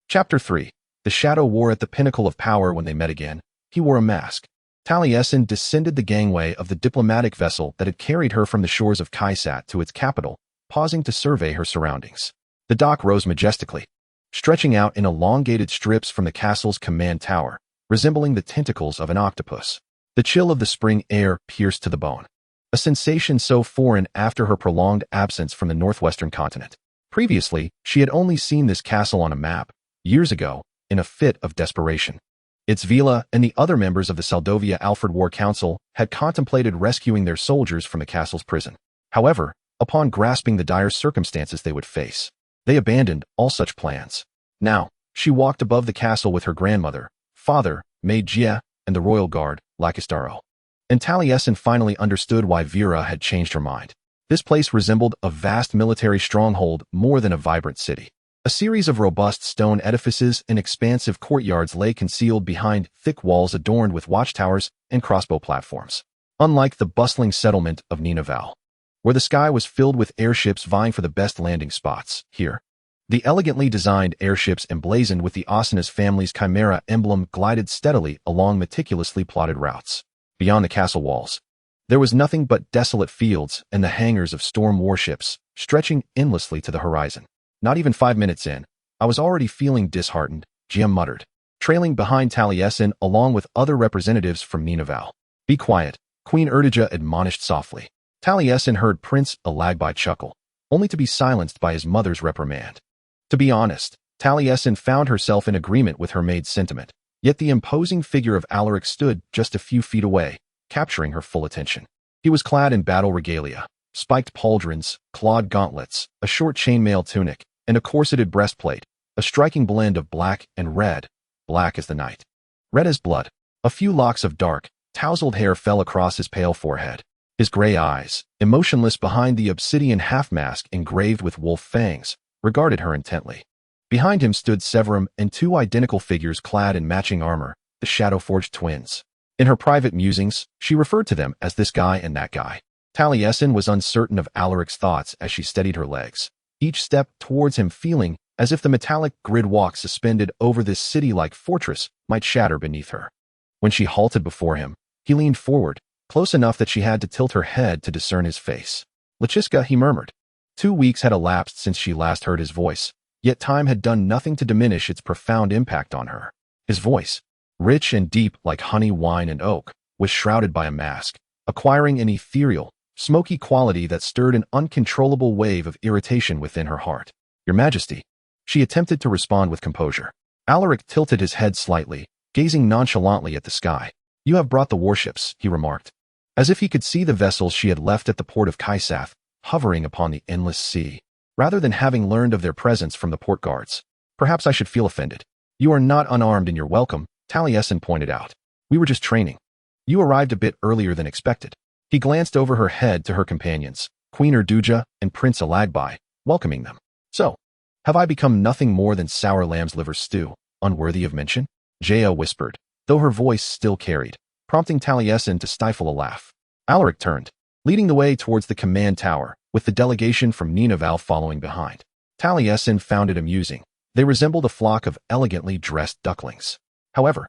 Chapter 3. The Shadow wore at the pinnacle of power when they met again. He wore a mask. Taliesin descended the gangway of the diplomatic vessel that had carried her from the shores of Kaisat to its capital, pausing to survey her surroundings. The dock rose majestically, stretching out in elongated strips from the castle's command tower, resembling the tentacles of an octopus. The chill of the spring air pierced to the bone, a sensation so foreign after her prolonged absence from the northwestern continent. Previously, she had only seen this castle on a map, years ago, in a fit of desperation. Its villa and the other members of the Saldovia Alfred War Council had contemplated rescuing their soldiers from the castle's prison. However, upon grasping the dire circumstances they would face, they abandoned all such plans. Now, she walked above the castle with her grandmother, father, Maid Gia, and the royal guard, Lakistaro. And Taliesin finally understood why Vera had changed her mind. This place resembled a vast military stronghold more than a vibrant city. A series of robust stone edifices and expansive courtyards lay concealed behind thick walls adorned with watchtowers and crossbow platforms. Unlike the bustling settlement of Ninavarr, where the sky was filled with airships vying for the best landing spots, here, the elegantly designed airships emblazoned with the Osinus family's chimera emblem glided steadily along meticulously plotted routes. Beyond the castle walls, there was nothing but desolate fields and the hangars of storm warships, stretching endlessly to the horizon. Not even 5 minutes in, I was already feeling disheartened, Gia muttered, trailing behind Taliesin along with other representatives from Ninavarr. "Be quiet," Queen Erdija admonished softly. Taliesin heard Prince Alagbai chuckle, only to be silenced by his mother's reprimand. To be honest, Taliesin found herself in agreement with her maid's sentiment, yet the imposing figure of Alaric stood just a few feet away, capturing her full attention. He was clad in battle regalia, spiked pauldrons, clawed gauntlets, a short chainmail tunic, and a corseted breastplate, a striking blend of black and red, black as the night, red as blood. A few locks of dark, tousled hair fell across his pale forehead. His gray eyes, emotionless behind the obsidian half-mask engraved with wolf fangs, regarded her intently. Behind him stood Severum and two identical figures clad in matching armor, the Shadowforged twins. In her private musings, she referred to them as this guy and that guy. Talasin was uncertain of Alaric's thoughts as she steadied her legs, each step towards him feeling as if the metallic grid walk suspended over this city-like fortress might shatter beneath her. When she halted before him, he leaned forward, close enough that she had to tilt her head to discern his face. "Lachiska," he murmured. 2 weeks had elapsed since she last heard his voice, yet time had done nothing to diminish its profound impact on her. His voice, rich and deep like honey, wine, and oak, was shrouded by a mask, acquiring an ethereal, smoky quality that stirred an uncontrollable wave of irritation within her heart. "Your Majesty." She attempted to respond with composure. Alaric tilted his head slightly, gazing nonchalantly at the sky. "You have brought the warships," he remarked, as if he could see the vessels she had left at the port of Kaisath, hovering upon the endless sea, rather than having learned of their presence from the port guards. "Perhaps I should feel offended. You are not unarmed in your welcome," Talasin pointed out. "We were just training. You arrived a bit earlier than expected." He glanced over her head to her companions, Queen Erduja and Prince Alagbai, welcoming them. "So, have I become nothing more than sour lamb's liver stew, unworthy of mention?" Jaya whispered, though her voice still carried, prompting Talasin to stifle a laugh. Alaric turned, leading the way towards the command tower, with the delegation from Ninavarr following behind. Talasin found it amusing. They resembled a flock of elegantly dressed ducklings. However,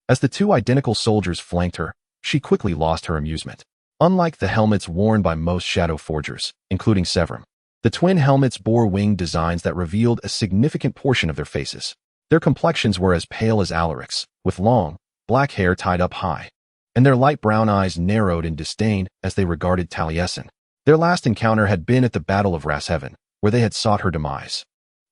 as the two identical soldiers flanked her, she quickly lost her amusement. Unlike the helmets worn by most shadow forgers, including Severum, the twin helmets bore winged designs that revealed a significant portion of their faces. Their complexions were as pale as Alaric's, with long, black hair tied up high, and their light brown eyes narrowed in disdain as they regarded Talasin. Their last encounter had been at the Battle of Rasheaven, where they had sought her demise,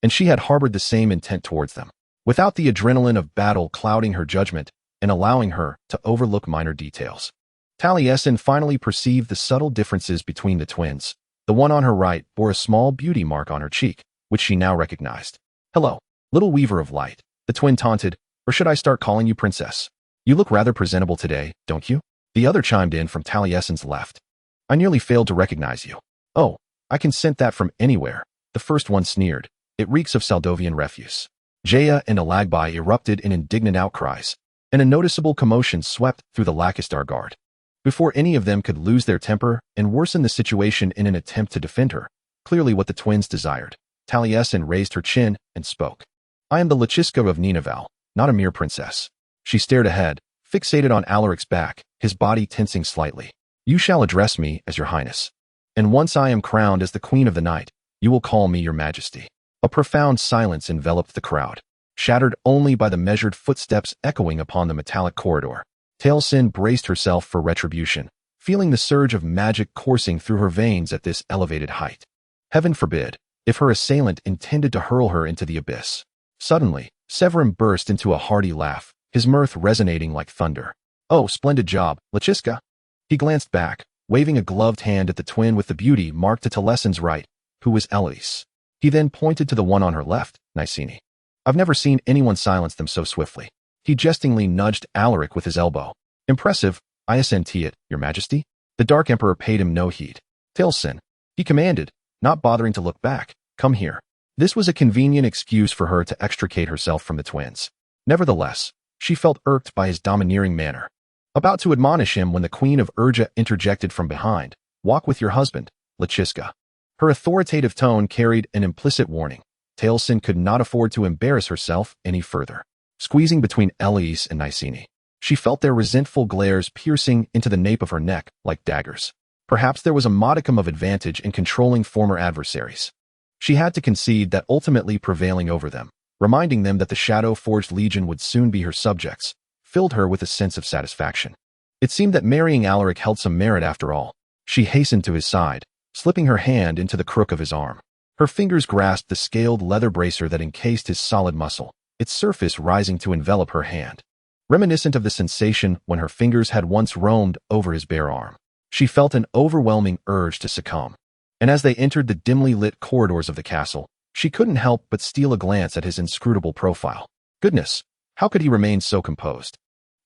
and she had harbored the same intent towards them, without the adrenaline of battle clouding her judgment and allowing her to overlook minor details. Talasin finally perceived the subtle differences between the twins. The one on her right bore a small beauty mark on her cheek, which she now recognized. "Hello, little weaver of light," the twin taunted, "or should I start calling you princess? You look rather presentable today, don't you?" The other chimed in from Talasin's left. "I nearly failed to recognize you." "Oh, I can scent that from anywhere," the first one sneered. "It reeks of Saldovian refuse." Jaya and Alagbai erupted in indignant outcries, and a noticeable commotion swept through the Lakistar guard. Before any of them could lose their temper and worsen the situation in an attempt to defend her, clearly what the twins desired, Talasin raised her chin and spoke. "I am the Lachiska of Ninavarr, not a mere princess." She stared ahead, fixated on Alaric's back, his body tensing slightly. "You shall address me as your highness. And once I am crowned as the queen of the night, you will call me your majesty." A profound silence enveloped the crowd, shattered only by the measured footsteps echoing upon the metallic corridor. Talasin braced herself for retribution, feeling the surge of magic coursing through her veins at this elevated height. Heaven forbid, if her assailant intended to hurl her into the abyss. Suddenly, Severum burst into a hearty laugh, his mirth resonating like thunder. "Oh, splendid job, Lachiska." He glanced back, waving a gloved hand at the twin with the beauty marked to Talasin's right, who was Elise. He then pointed to the one on her left, Nicene. "I've never seen anyone silence them so swiftly." He jestingly nudged Alaric with his elbow. "Impressive, I assent it, your majesty." The Dark Emperor paid him no heed. "Talasin," he commanded, not bothering to look back, "come here." This was a convenient excuse for her to extricate herself from the twins. Nevertheless, she felt irked by his domineering manner. About to admonish him when the Queen of Urja interjected from behind, "Walk with your husband, Lachiska." Her authoritative tone carried an implicit warning. Talasin could not afford to embarrass herself any further. Squeezing between Elise and Nicene, she felt their resentful glares piercing into the nape of her neck like daggers. Perhaps there was a modicum of advantage in controlling former adversaries. She had to concede that ultimately prevailing over them, reminding them that the Shadow-Forged Legion would soon be her subjects, filled her with a sense of satisfaction. It seemed that marrying Alaric held some merit after all. She hastened to his side, slipping her hand into the crook of his arm. Her fingers grasped the scaled leather bracer that encased his solid muscle, its surface rising to envelop her hand. reminiscent of the sensation when her fingers had once roamed over his bare arm. She felt an overwhelming urge to succumb, and as they entered the dimly lit corridors of the castle, she couldn't help but steal a glance at his inscrutable profile. Goodness, how could he remain so composed?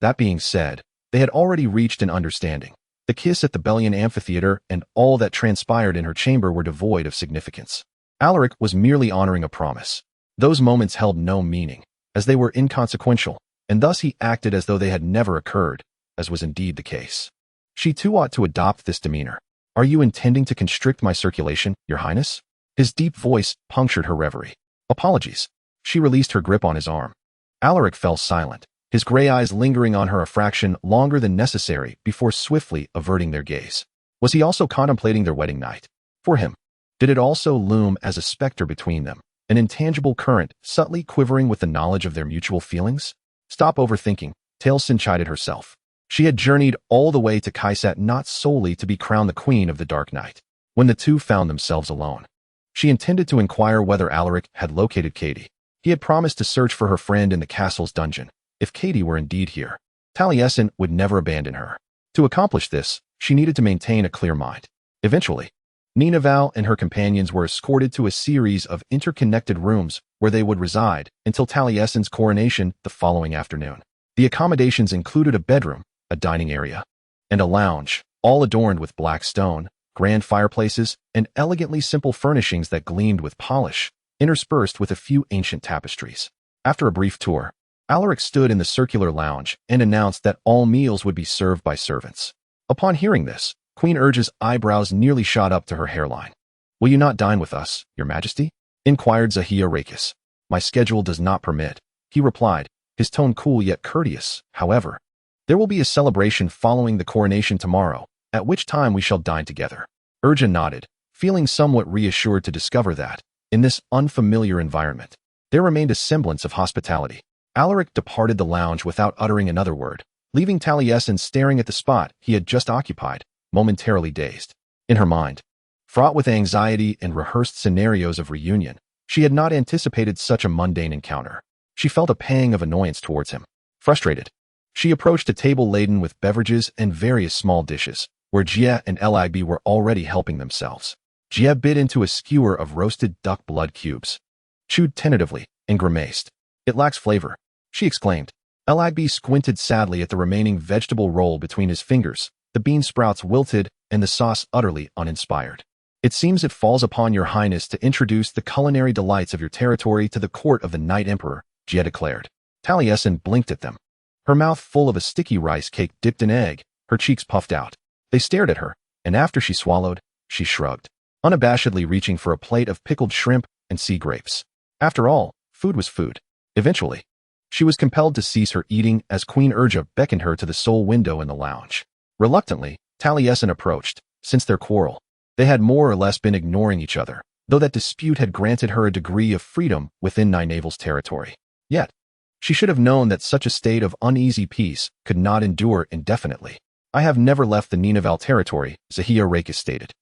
That being said, they had already reached an understanding. The kiss at the Bellion amphitheater and all that transpired in her chamber were devoid of significance. Alaric was merely honoring a promise. Those moments held no meaning, as they were inconsequential, and thus he acted as though they had never occurred, as was indeed the case. She too ought to adopt this demeanor. Are you intending to constrict my circulation, Your Highness? His deep voice punctured her reverie. Apologies. She released her grip on his arm. Alaric fell silent, his gray eyes lingering on her a fraction longer than necessary before swiftly averting their gaze. Was he also contemplating their wedding night? For him, did it also loom as a specter between them, an intangible current subtly quivering with the knowledge of their mutual feelings? Stop overthinking, Talasin chided herself. She had journeyed all the way to Kaisat not solely to be crowned the queen of the Dark Night. When the two found themselves alone, she intended to inquire whether Alaric had located Katie. He had promised to search for her friend in the castle's dungeon. If Katie were indeed here, Talasin would never abandon her. To accomplish this, she needed to maintain a clear mind. Eventually, Ninavarr and her companions were escorted to a series of interconnected rooms where they would reside until Talasin's coronation the following afternoon. The accommodations included a bedroom, a dining area, and a lounge, all adorned with black stone, grand fireplaces, and elegantly simple furnishings that gleamed with polish, interspersed with a few ancient tapestries. After a brief tour, Alaric stood in the circular lounge and announced that all meals would be served by servants. Upon hearing this, Queen Urge's eyebrows nearly shot up to her hairline. "Will you not dine with us, Your Majesty?" inquired Heir. "My schedule does not permit," he replied, his tone cool yet courteous. "However, there will be a celebration following the coronation tomorrow, at which time we shall dine together." Urge nodded, feeling somewhat reassured to discover that, in this unfamiliar environment, there remained a semblance of hospitality. Alaric departed the lounge without uttering another word, leaving Talasin staring at the spot he had just occupied, momentarily dazed. In her mind, fraught with anxiety and rehearsed scenarios of reunion, she had not anticipated such a mundane encounter. She felt a pang of annoyance towards him. Frustrated, she approached a table laden with beverages and various small dishes, where Gia and Alaric were already helping themselves. Gia bit into a skewer of roasted duck blood cubes, chewed tentatively, and grimaced. "It lacks flavor," she exclaimed. Alaric squinted sadly at the remaining vegetable roll between his fingers, the bean sprouts wilted and the sauce utterly uninspired. "It seems it falls upon Your Highness to introduce the culinary delights of your territory to the court of the Night Emperor," Gia declared. Talasin blinked at them, her mouth full of a sticky rice cake dipped in egg, her cheeks puffed out. They stared at her, and after she swallowed, she shrugged, unabashedly reaching for a plate of pickled shrimp and sea grapes. After all, food was food. Eventually, she was compelled to cease her eating as Queen Urge beckoned her to the sole window in the lounge. Reluctantly, Talasin approached. Since their quarrel, they had more or less been ignoring each other, though that dispute had granted her a degree of freedom within Ninavarr's territory. Yet, she should have known that such a state of uneasy peace could not endure indefinitely. "I have never left the Ninavarr territory," Heir stated,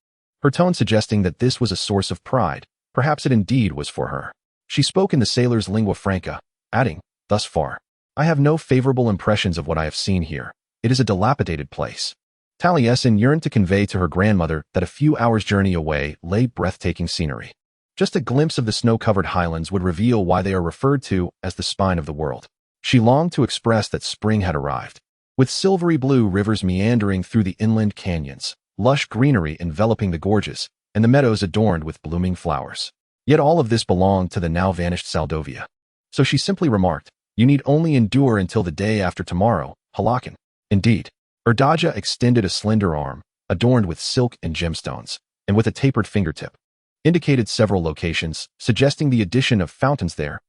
her tone suggesting that this was a source of pride. Perhaps it indeed was for her. She spoke in the sailor's lingua franca, adding, "Thus far, I have no favorable impressions of what I have seen here. It is a dilapidated place." Talasin yearned to convey to her grandmother that a few hours' journey away lay breathtaking scenery. Just a glimpse of the snow-covered highlands would reveal why they are referred to as the spine of the world. She longed to express that spring had arrived, with silvery blue rivers meandering through the inland canyons, lush greenery enveloping the gorges, and the meadows adorned with blooming flowers. Yet all of this belonged to the now-vanished Saldovia. So she simply remarked, "You need only endure until the day after tomorrow, Halakan." Indeed, Urdaja extended a slender arm, adorned with silk and gemstones, and with a tapered fingertip, indicated several locations, suggesting the addition of fountains there,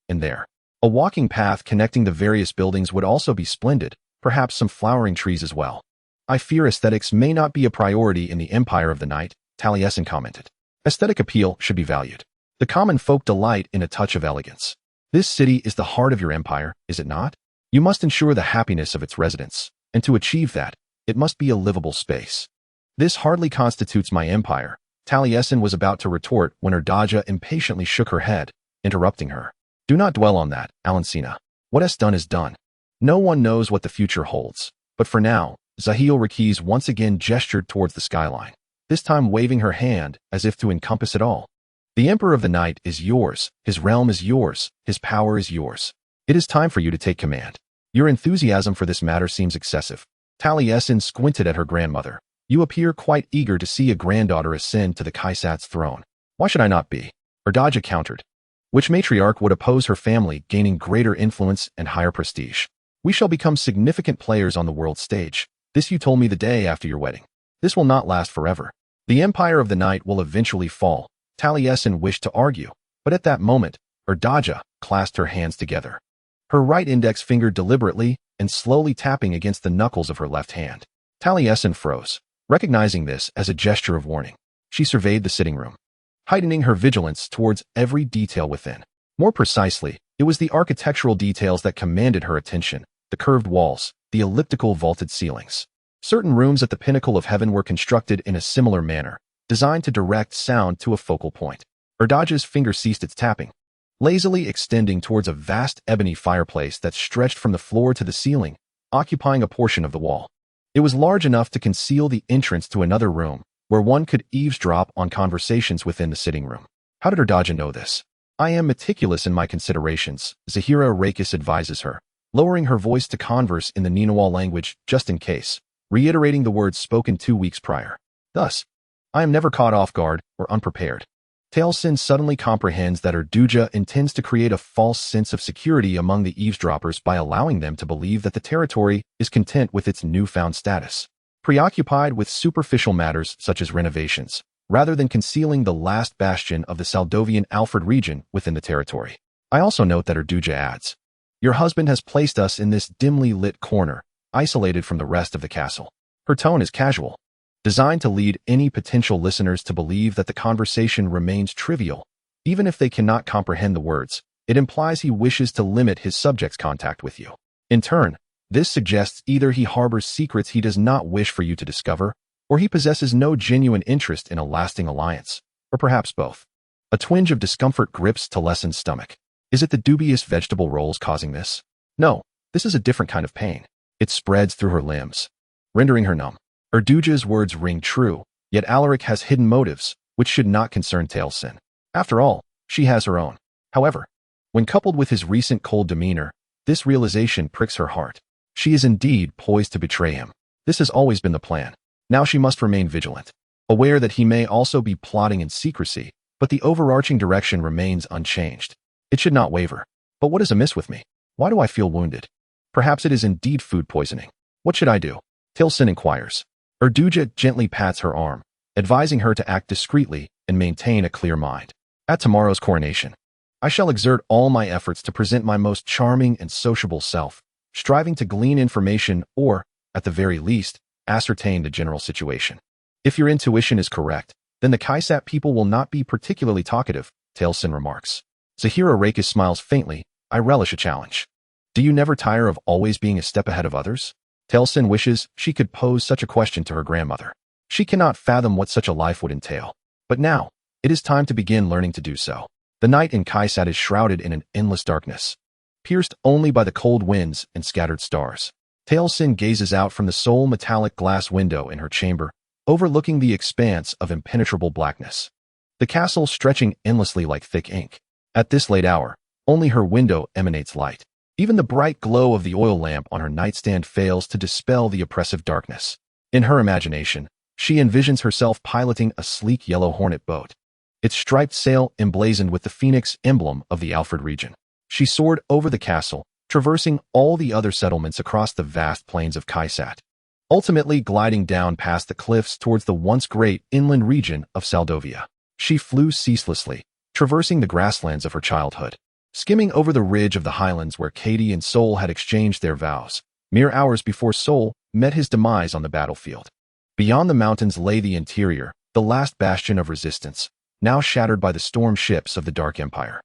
and there. A walking path connecting the various buildings would also be splendid, perhaps some flowering trees as well. "I fear aesthetics may not be a priority in the Empire of the Night," Talasin commented. "Aesthetic appeal should be valued. The common folk delight in a touch of elegance. This city is the heart of your empire, is it not? You must ensure the happiness of its residents, and to achieve that, it must be a livable space." "This hardly constitutes my empire," Talasin was about to retort when Urdaja impatiently shook her head, interrupting her. "Do not dwell on that, Alancina. What is done is done. No one knows what the future holds, but for now, Zahil Rakiz once again gestured towards the skyline, this time waving her hand as if to encompass it all. The Emperor of the Night is yours, his realm is yours, his power is yours. It is time for you to take command. Your enthusiasm for this matter seems excessive. Taliesin squinted at her grandmother. You appear quite eager to see a granddaughter ascend to the Kaisat's throne. Why should I not be? Erdaja countered. Which matriarch would oppose her family gaining greater influence and higher prestige? We shall become significant players on the world stage. This you told me the day after your wedding. This will not last forever. The Empire of the Night will eventually fall. Taliesin wished to argue, but at that moment, Erdaja clasped her hands together. Her right index finger deliberately and slowly tapping against the knuckles of her left hand. Taliesin froze, recognizing this as a gesture of warning. She surveyed the sitting room, heightening her vigilance towards every detail within. More precisely, it was the architectural details that commanded her attention, the curved walls, the elliptical vaulted ceilings. Certain rooms at the pinnacle of heaven were constructed in a similar manner, designed to direct sound to a focal point. Erdaja's finger ceased its tapping, lazily extending towards a vast ebony fireplace that stretched from the floor to the ceiling, occupying a portion of the wall. It was large enough to conceal the entrance to another room, where one could eavesdrop on conversations within the sitting room. How did Erdaja know this? I am meticulous in my considerations, Zahira Rakis advises her, lowering her voice to converse in the Ninavarr language just in case, reiterating the words spoken 2 weeks prior. Thus, I am never caught off guard or unprepared. Talasin suddenly comprehends that Erdaja intends to create a false sense of security among the eavesdroppers by allowing them to believe that the territory is content with its newfound status, preoccupied with superficial matters such as renovations, rather than concealing the last bastion of the Saldovian Alfred region within the territory. I also note that Erdaja adds, your husband has placed us in this dimly lit corner, isolated from the rest of the castle. Her tone is casual, designed to lead any potential listeners to believe that the conversation remains trivial. Even if they cannot comprehend the words, it implies he wishes to limit his subject's contact with you. In turn, this suggests either he harbors secrets he does not wish for you to discover, or he possesses no genuine interest in a lasting alliance, or perhaps both. A twinge of discomfort grips Talasin's stomach. Is it the dubious vegetable rolls causing this? No, this is a different kind of pain. It spreads through her limbs, rendering her numb. Erdaja's words ring true, yet Alaric has hidden motives, which should not concern Talasin. After all, she has her own. However, when coupled with his recent cold demeanor, this realization pricks her heart. She is indeed poised to betray him. This has always been the plan. Now she must remain vigilant, aware that he may also be plotting in secrecy, but the overarching direction remains unchanged. It should not waver. But what is amiss with me? Why do I feel wounded? Perhaps it is indeed food poisoning. What should I do? Talasin inquires. Erdaja gently pats her arm, advising her to act discreetly and maintain a clear mind. At tomorrow's coronation, I shall exert all my efforts to present my most charming and sociable self, striving to glean information or, at the very least, ascertain the general situation. If your intuition is correct, then the Kaisat people will not be particularly talkative, Talasin remarks. Zahira Rakis smiles faintly. I relish a challenge. Do you never tire of always being a step ahead of others? Talasin wishes she could pose such a question to her grandmother. She cannot fathom what such a life would entail. But now, it is time to begin learning to do so. The night in Kaisat is shrouded in an endless darkness, pierced only by the cold winds and scattered stars. Talasin gazes out from the sole metallic glass window in her chamber, overlooking the expanse of impenetrable blackness. The castle stretching endlessly like thick ink. At this late hour, only her window emanates light. Even the bright glow of the oil lamp on her nightstand fails to dispel the oppressive darkness. In her imagination, she envisions herself piloting a sleek yellow hornet boat, its striped sail emblazoned with the phoenix emblem of the Alfred region. She soared over the castle, traversing all the other settlements across the vast plains of Kaisat, ultimately gliding down past the cliffs towards the once great inland region of Saldovia. She flew ceaselessly, traversing the grasslands of her childhood, skimming over the ridge of the highlands where Katie and Sol had exchanged their vows, mere hours before Sol met his demise on the battlefield. Beyond the mountains lay the interior, the last bastion of resistance, now shattered by the storm ships of the Dark Empire.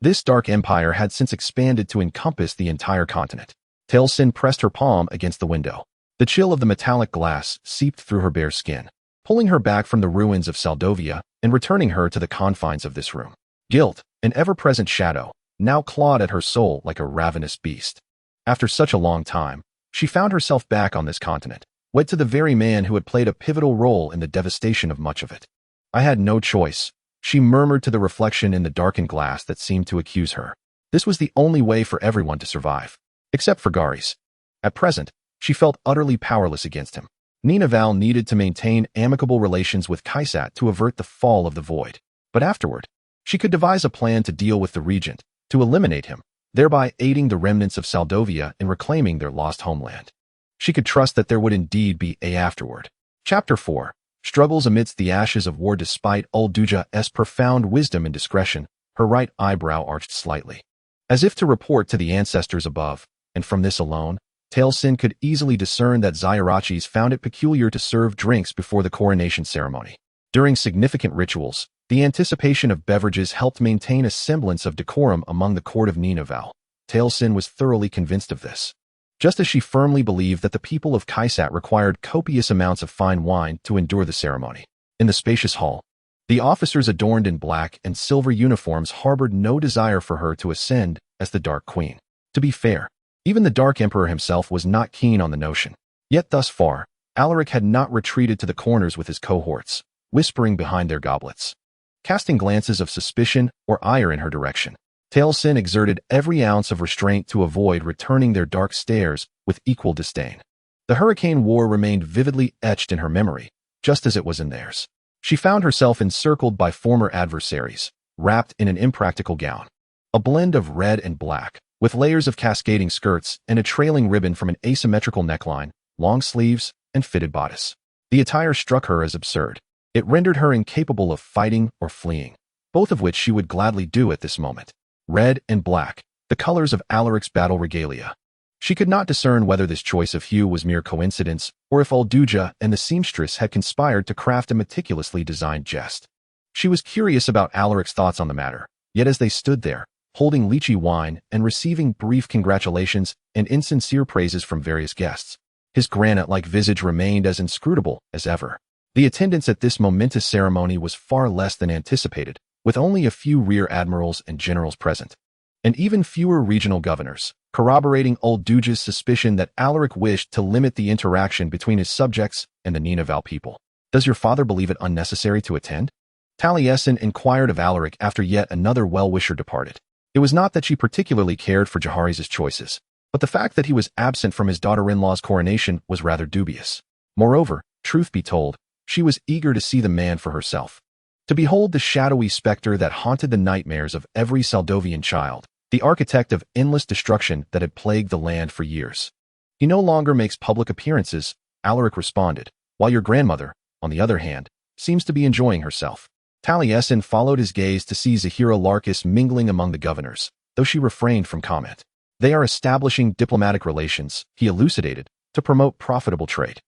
This Dark Empire had since expanded to encompass the entire continent. Talasin pressed her palm against the window. The chill of the metallic glass seeped through her bare skin, pulling her back from the ruins of Saldovia and returning her to the confines of this room. Guilt, an ever-present shadow, now clawed at her soul like a ravenous beast. After such a long time, she found herself back on this continent, wed to the very man who had played a pivotal role in the devastation of much of it. I had no choice, she murmured to the reflection in the darkened glass that seemed to accuse her. This was the only way for everyone to survive. Except for Garis. At present, she felt utterly powerless against him. Ninavarr needed to maintain amicable relations with Kaisat to avert the fall of the void. But afterward, she could devise a plan to deal with the regent, to eliminate him, thereby aiding the remnants of Saldovia in reclaiming their lost homeland. She could trust that there would indeed be a afterward. Chapter 4. Struggles amidst the ashes of war. Despite Ulduja's profound wisdom and discretion, her right eyebrow arched slightly. As if to report to the ancestors above, and from this alone, Talasin could easily discern that Zyarachis found it peculiar to serve drinks before the coronation ceremony. During significant rituals, the anticipation of beverages helped maintain a semblance of decorum among the court of Ninavarr. Talasin was thoroughly convinced of this. Just as she firmly believed that the people of Kaisat required copious amounts of fine wine to endure the ceremony. In the spacious hall, the officers adorned in black and silver uniforms harbored no desire for her to ascend as the Dark Queen. To be fair, even the Dark Emperor himself was not keen on the notion. Yet thus far, Alaric had not retreated to the corners with his cohorts, whispering behind their goblets, casting glances of suspicion or ire in her direction. Talasin exerted every ounce of restraint to avoid returning their dark stares with equal disdain. The Hurricane War remained vividly etched in her memory, just as it was in theirs. She found herself encircled by former adversaries, wrapped in an impractical gown, a blend of red and black, with layers of cascading skirts and a trailing ribbon from an asymmetrical neckline, long sleeves, and fitted bodice. The attire struck her as absurd. It rendered her incapable of fighting or fleeing, both of which she would gladly do at this moment. Red and black, the colors of Alaric's battle regalia. She could not discern whether this choice of hue was mere coincidence or if Ulduja and the seamstress had conspired to craft a meticulously designed jest. She was curious about Alaric's thoughts on the matter, yet as they stood there, holding lychee wine and receiving brief congratulations and insincere praises from various guests, his granite-like visage remained as inscrutable as ever. The attendance at this momentous ceremony was far less than anticipated, with only a few rear admirals and generals present, and even fewer regional governors, corroborating Ulduja's suspicion that Alaric wished to limit the interaction between his subjects and the Ninavarr people. "Does your father believe it unnecessary to attend?" Talasin inquired of Alaric after yet another well-wisher departed. It was not that she particularly cared for Jaharis's choices, but the fact that he was absent from his daughter-in-law's coronation was rather dubious. Moreover, truth be told, she was eager to see the man for herself. To behold the shadowy specter that haunted the nightmares of every Saldovian child, the architect of endless destruction that had plagued the land for years. "He no longer makes public appearances," Alaric responded, "while your grandmother, on the other hand, seems to be enjoying herself." Talasin followed his gaze to see Zahira Larkus mingling among the governors, though she refrained from comment. "They are establishing diplomatic relations," he elucidated, "to promote profitable trade."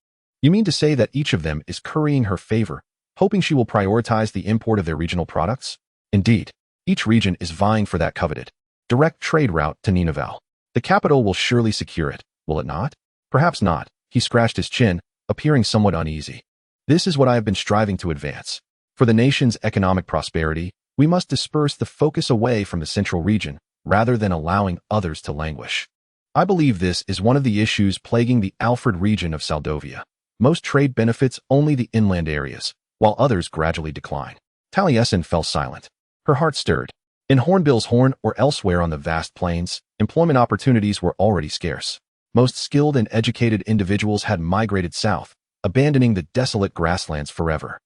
"You mean to say that each of them is currying her favor, hoping she will prioritize the import of their regional products?" "Indeed, each region is vying for that coveted direct trade route to Ninavarr. The capital will surely secure it, will it not?" "Perhaps not," he scratched his chin, appearing somewhat uneasy. "This is what I have been striving to advance. For the nation's economic prosperity, we must disperse the focus away from the central region, rather than allowing others to languish. I believe this is one of the issues plaguing the Alfred region of Saldovia. Most trade benefits only the inland areas, while others gradually decline." Talasin fell silent. Her heart stirred. In Hornbill's Horn or elsewhere on the vast plains, employment opportunities were already scarce. Most skilled and educated individuals had migrated south, abandoning the desolate grasslands forever.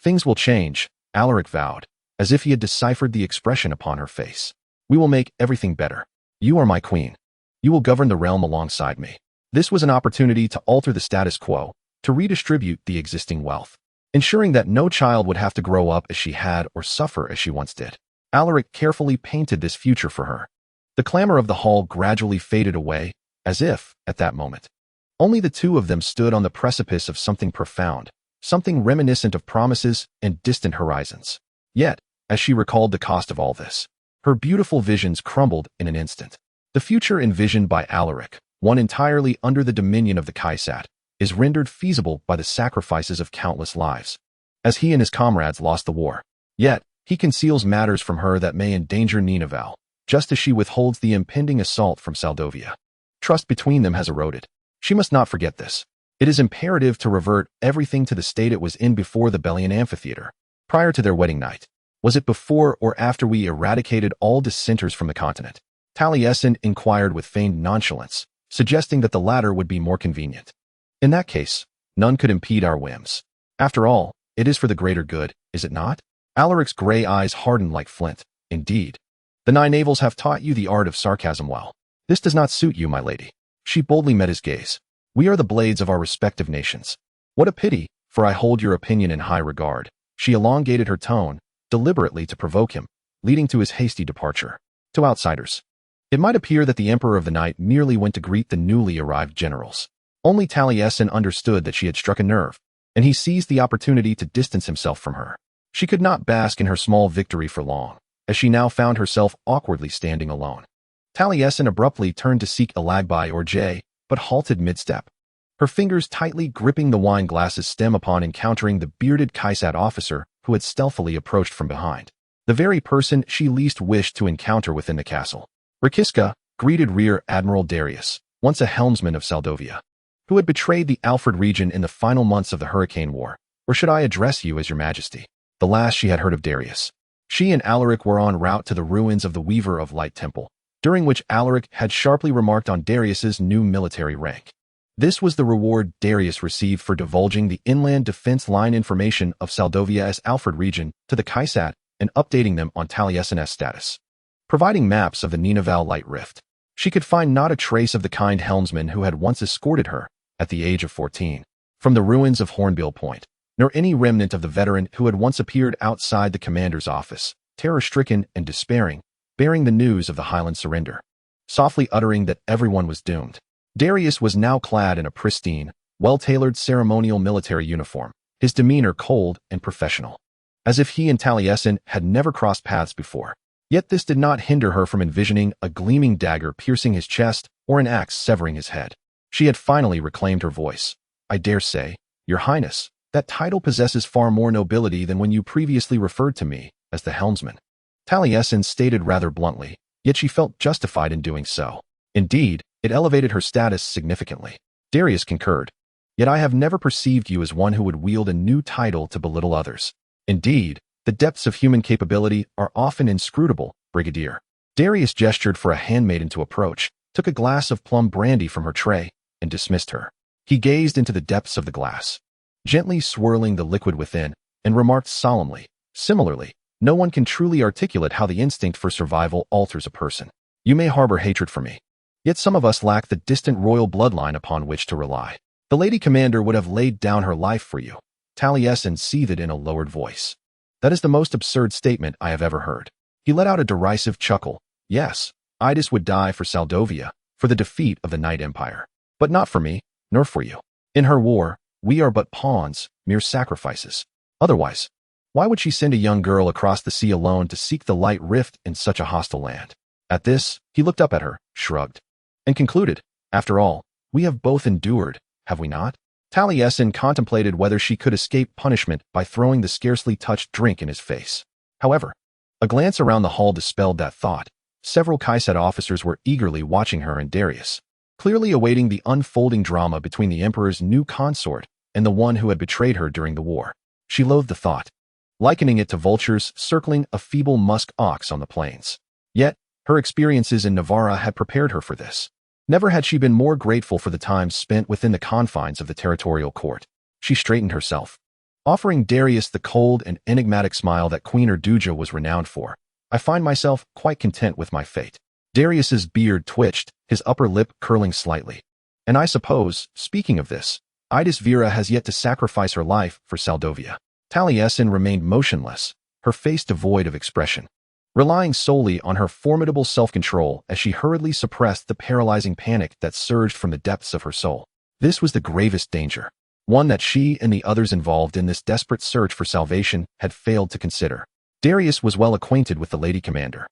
"Things will change," Alaric vowed, as if he had deciphered the expression upon her face. "We will make everything better. You are my queen. You will govern the realm alongside me." This was an opportunity to alter the status quo, to redistribute the existing wealth, ensuring that no child would have to grow up as she had or suffer as she once did. Alaric carefully painted this future for her. The clamor of the hall gradually faded away, as if, at that moment, only the two of them stood on the precipice of something profound, something reminiscent of promises and distant horizons. Yet, as she recalled the cost of all this, her beautiful visions crumbled in an instant. The future envisioned by Alaric, one entirely under the dominion of the Kaisat, is rendered feasible by the sacrifices of countless lives, as he and his comrades lost the war. Yet, he conceals matters from her that may endanger Ninavarr, just as she withholds the impending assault from Saldovia. Trust between them has eroded. She must not forget this. It is imperative to revert everything to the state it was in before the Bellian amphitheater, prior to their wedding night. Was it before or after we eradicated all dissenters from the continent? Taliesin inquired with feigned nonchalance, suggesting that the latter would be more convenient. In that case, none could impede our whims. After all, it is for the greater good, is it not? Alaric's gray eyes hardened like flint. Indeed. The Nine Navels have taught you the art of sarcasm well. This does not suit you, my lady. She boldly met his gaze. We are the blades of our respective nations. What a pity, for I hold your opinion in high regard. She elongated her tone, deliberately to provoke him, leading to his hasty departure. To outsiders, it might appear that the Emperor of the Night merely went to greet the newly arrived generals. Only Taliesin understood that she had struck a nerve, and he seized the opportunity to distance himself from her. She could not bask in her small victory for long, as she now found herself awkwardly standing alone. Taliesin abruptly turned to seek Alagbai or Jay, but halted mid-step, her fingers tightly gripping the wine glass's stem upon encountering the bearded Kaisat officer who had stealthily approached from behind. The very person she least wished to encounter within the castle. Rakiska greeted Rear Admiral Darius, once a helmsman of Saldovia, who had betrayed the Alfred region in the final months of the Hurricane War. Or should I address you as your majesty? The last she had heard of Darius. She and Alaric were en route to the ruins of the Weaver of Light Temple, during which Alaric had sharply remarked on Darius's new military rank. This was the reward Darius received for divulging the inland defense line information of Saldovia as Alfred region to the Kaisat and updating them on Taliesin's status. Providing maps of the Ninavarr Light Rift, she could find not a trace of the kind helmsman who had once escorted her, at the age of 14, from the ruins of Hornbill Point, nor any remnant of the veteran who had once appeared outside the commander's office, terror-stricken and despairing, bearing the news of the Highland surrender, softly uttering that everyone was doomed. Darius was now clad in a pristine, well-tailored ceremonial military uniform, his demeanor cold and professional, as if he and Taliesin had never crossed paths before. Yet this did not hinder her from envisioning a gleaming dagger piercing his chest or an axe severing his head. She had finally reclaimed her voice. I dare say, Your Highness, that title possesses far more nobility than when you previously referred to me as the helmsman. Taliesin stated rather bluntly, yet she felt justified in doing so. Indeed, it elevated her status significantly. Darius concurred. Yet I have never perceived you as one who would wield a new title to belittle others. Indeed, the depths of human capability are often inscrutable, Brigadier. Darius gestured for a handmaiden to approach, took a glass of plum brandy from her tray, and dismissed her. He gazed into the depths of the glass, gently swirling the liquid within, and remarked solemnly, similarly, no one can truly articulate how the instinct for survival alters a person. You may harbor hatred for me, yet some of us lack the distant royal bloodline upon which to rely. The Lady Commander would have laid down her life for you. Taliesin seethed in a lowered voice. That is the most absurd statement I have ever heard. He let out a derisive chuckle. Yes, Idis would die for Saldovia, for the defeat of the Night Empire. But not for me, nor for you. In her war, we are but pawns, mere sacrifices. Otherwise, why would she send a young girl across the sea alone to seek the Light Rift in such a hostile land? At this, he looked up at her, shrugged, and concluded, after all, we have both endured, have we not? Taliesin contemplated whether she could escape punishment by throwing the scarcely touched drink in his face. However, a glance around the hall dispelled that thought. Several Kaisat officers were eagerly watching her and Darius, clearly awaiting the unfolding drama between the Emperor's new consort and the one who had betrayed her during the war. She loathed the thought, likening it to vultures circling a feeble musk ox on the plains. Yet, her experiences in Ninavarr had prepared her for this. Never had she been more grateful for the time spent within the confines of the territorial court. She straightened herself, offering Darius the cold and enigmatic smile that Queen Erduja was renowned for. I find myself quite content with my fate. Darius's beard twitched, his upper lip curling slightly. And I suppose, speaking of this, Idis Vera has yet to sacrifice her life for Saldovia. Taliesin remained motionless, her face devoid of expression, relying solely on her formidable self-control as she hurriedly suppressed the paralyzing panic that surged from the depths of her soul. This was the gravest danger, one that she and the others involved in this desperate search for salvation had failed to consider. Darius was well acquainted with the Lady Commander.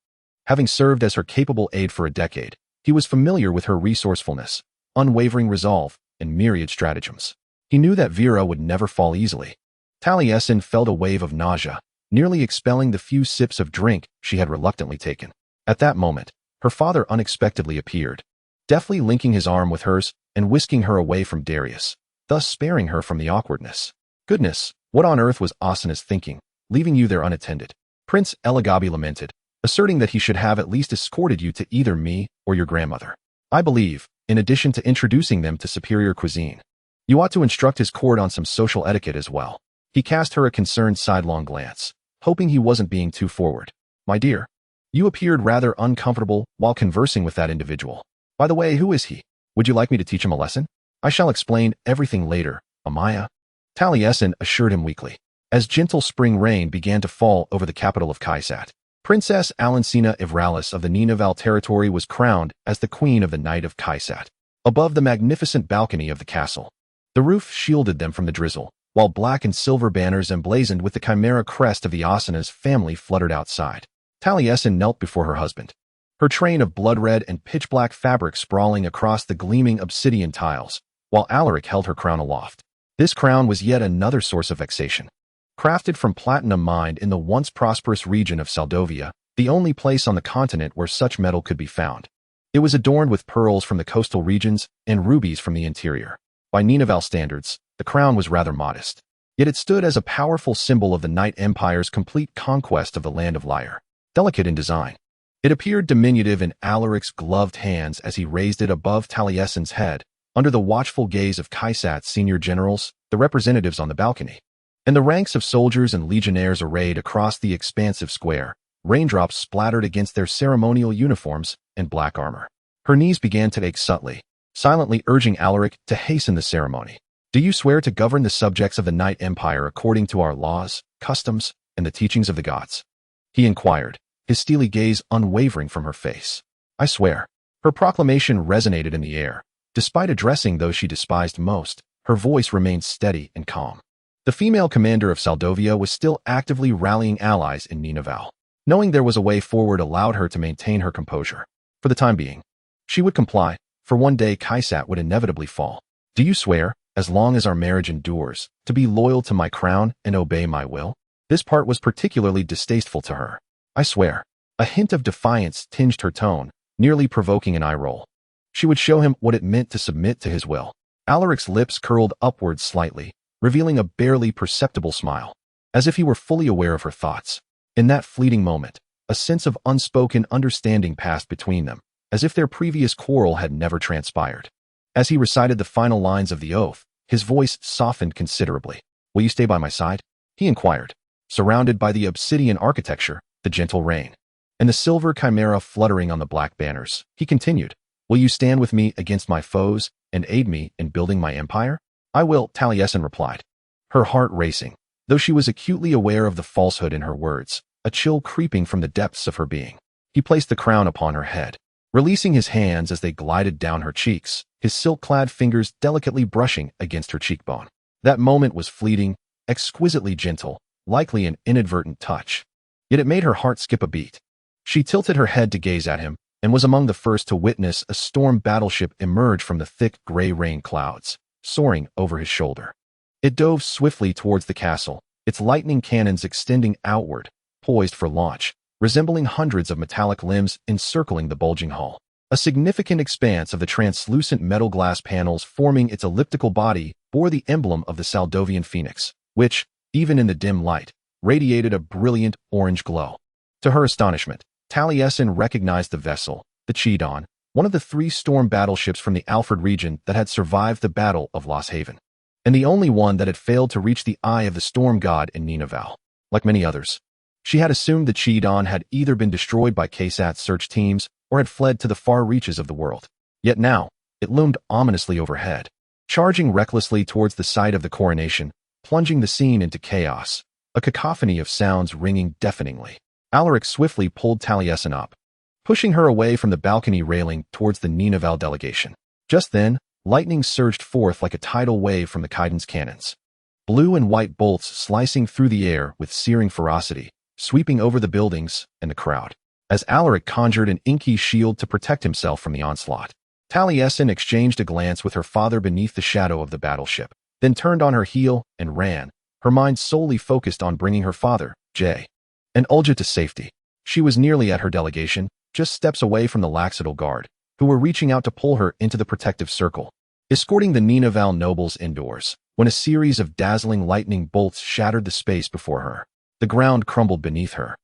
Having served as her capable aide for a decade, he was familiar with her resourcefulness, unwavering resolve, and myriad stratagems. He knew that Vera would never fall easily. Taliesin felt a wave of nausea, nearly expelling the few sips of drink she had reluctantly taken. At that moment, her father unexpectedly appeared, deftly linking his arm with hers and whisking her away from Darius, thus sparing her from the awkwardness. Goodness, what on earth was Asana's thinking, leaving you there unattended? Prince Elagabi lamented, asserting that he should have at least escorted you to either me or your grandmother. I believe, in addition to introducing them to superior cuisine, you ought to instruct his court on some social etiquette as well. He cast her a concerned sidelong glance, hoping he wasn't being too forward. My dear, you appeared rather uncomfortable while conversing with that individual. By the way, who is he? Would you like me to teach him a lesson? I shall explain everything later, Amaya. Taliesin assured him weakly, as gentle spring rain began to fall over the capital of Kaisat. Princess Alancina Ivralis of the Ninavarr territory was crowned as the Queen of the Night of Kaisat. Above the magnificent balcony of the castle, the roof shielded them from the drizzle, while black and silver banners emblazoned with the chimera crest of the Asana's family fluttered outside. Taliesin knelt before her husband, her train of blood-red and pitch-black fabric sprawling across the gleaming obsidian tiles, while Alaric held her crown aloft. This crown was yet another source of vexation. Crafted from platinum mined in the once prosperous region of Saldovia, the only place on the continent where such metal could be found. It was adorned with pearls from the coastal regions and rubies from the interior. By Ninavarr standards, the crown was rather modest. Yet it stood as a powerful symbol of the Night Empire's complete conquest of the land of Lyre. Delicate in design, it appeared diminutive in Alaric's gloved hands as he raised it above Taliesin's head, under the watchful gaze of Kaisat's senior generals, the representatives on the balcony, and the ranks of soldiers and legionnaires arrayed across the expansive square. Raindrops splattered against their ceremonial uniforms and black armor. Her knees began to ache subtly, silently urging Alaric to hasten the ceremony. Do you swear to govern the subjects of the Night Empire according to our laws, customs, and the teachings of the gods? He inquired, his steely gaze unwavering from her face. I swear. Her proclamation resonated in the air. Despite addressing those she despised most, her voice remained steady and calm. The female commander of Saldovia was still actively rallying allies in Ninavarr. Knowing there was a way forward allowed her to maintain her composure. For the time being, she would comply, for one day Kaisat would inevitably fall. Do you swear, as long as our marriage endures, to be loyal to my crown and obey my will? This part was particularly distasteful to her. I swear. A hint of defiance tinged her tone, nearly provoking an eye roll. She would show him what it meant to submit to his will. Alaric's lips curled upwards slightly, revealing a barely perceptible smile, as if he were fully aware of her thoughts. In that fleeting moment, a sense of unspoken understanding passed between them, as if their previous quarrel had never transpired. As he recited the final lines of the oath, his voice softened considerably. Will you stay by my side? He inquired. Surrounded by the obsidian architecture, the gentle rain, and the silver chimera fluttering on the black banners, he continued. Will you stand with me against my foes and aid me in building my empire? I will, Taliesin replied, her heart racing, though she was acutely aware of the falsehood in her words, a chill creeping from the depths of her being. He placed the crown upon her head, releasing his hands as they glided down her cheeks, his silk-clad fingers delicately brushing against her cheekbone. That moment was fleeting, exquisitely gentle, likely an inadvertent touch. Yet it made her heart skip a beat. She tilted her head to gaze at him, and was among the first to witness a storm battleship emerge from the thick gray rain clouds, soaring over his shoulder. It dove swiftly towards the castle, its lightning cannons extending outward, poised for launch, resembling hundreds of metallic limbs encircling the bulging hull. A significant expanse of the translucent metal glass panels forming its elliptical body bore the emblem of the Saldovian phoenix, which, even in the dim light, radiated a brilliant orange glow. To her astonishment, Taliesin recognized the vessel, the Chidon, one of the 3 storm battleships from the Alfred region that had survived the Battle of Lost Haven, and the only one that had failed to reach the eye of the storm god in Ninavarr. Like many others, she had assumed the Chidon had either been destroyed by Kaisat's search teams or had fled to the far reaches of the world. Yet now, it loomed ominously overhead, charging recklessly towards the site of the coronation, plunging the scene into chaos, a cacophony of sounds ringing deafeningly. Alaric swiftly pulled Taliesin up, pushing her away from the balcony railing towards the Ninavarr delegation. Just then, lightning surged forth like a tidal wave from the Kaidan's cannons. Blue and white bolts slicing through the air with searing ferocity, sweeping over the buildings and the crowd. As Alaric conjured an inky shield to protect himself from the onslaught, Taliesin exchanged a glance with her father beneath the shadow of the battleship, then turned on her heel and ran, her mind solely focused on bringing her father, Jay, and Ulja to safety. She was nearly at her delegation, just steps away from the Laxidal guard, who were reaching out to pull her into the protective circle, escorting the Ninavarr nobles indoors, when a series of dazzling lightning bolts shattered the space before her. The ground crumbled beneath her,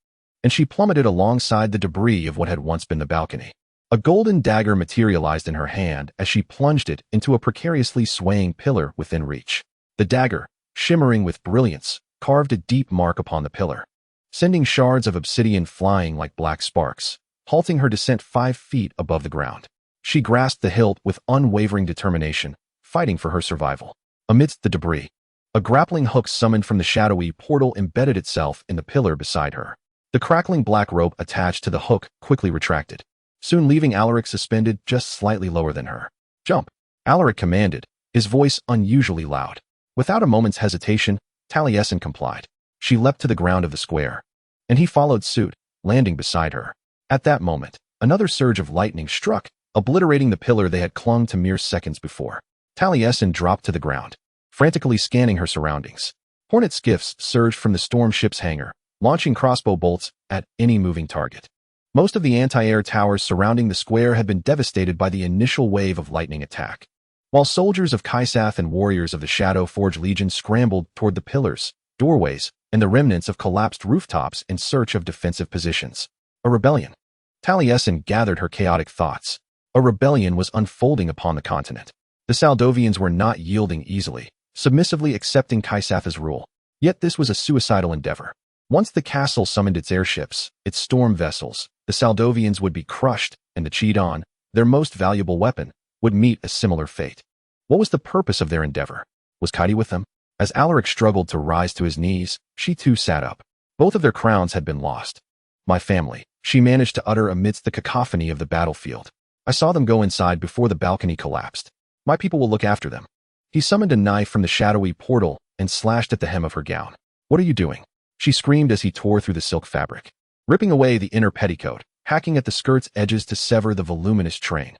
and she plummeted alongside the debris of what had once been the balcony. A golden dagger materialized in her hand as she plunged it into a precariously swaying pillar within reach. The dagger, shimmering with brilliance, carved a deep mark upon the pillar, sending shards of obsidian flying like black sparks, halting her descent 5 feet above the ground. She grasped the hilt with unwavering determination, fighting for her survival. Amidst the debris, a grappling hook summoned from the shadowy portal embedded itself in the pillar beside her. The crackling black rope attached to the hook quickly retracted, soon leaving Alaric suspended just slightly lower than her. "Jump!" Alaric commanded, his voice unusually loud. Without a moment's hesitation, Talasin complied. She leapt to the ground of the square, and he followed suit, landing beside her. At that moment, another surge of lightning struck, obliterating the pillar they had clung to mere seconds before. Talasin dropped to the ground, frantically scanning her surroundings. Hornet skiffs surged from the storm ship's hangar, launching crossbow bolts at any moving target. Most of the anti-air towers surrounding the square had been devastated by the initial wave of lightning attack, while soldiers of Kaisath and warriors of the Shadow Forge Legion scrambled toward the pillars, doorways, and the remnants of collapsed rooftops in search of defensive positions. A rebellion. Talasin gathered her chaotic thoughts. A rebellion was unfolding upon the continent. The Saldovians were not yielding easily, submissively accepting Kaisath's rule. Yet this was a suicidal endeavor. Once the castle summoned its airships, its storm vessels, the Saldovians would be crushed, and the Cheadon, their most valuable weapon, would meet a similar fate. What was the purpose of their endeavor? Was Kaidi with them? As Alaric struggled to rise to his knees, she too sat up. Both of their crowns had been lost. "My family," she managed to utter amidst the cacophony of the battlefield. "I saw them go inside before the balcony collapsed. My people will look after them." He summoned a knife from the shadowy portal and slashed at the hem of her gown. "What are you doing?" she screamed as he tore through the silk fabric, ripping away the inner petticoat, hacking at the skirt's edges to sever the voluminous train.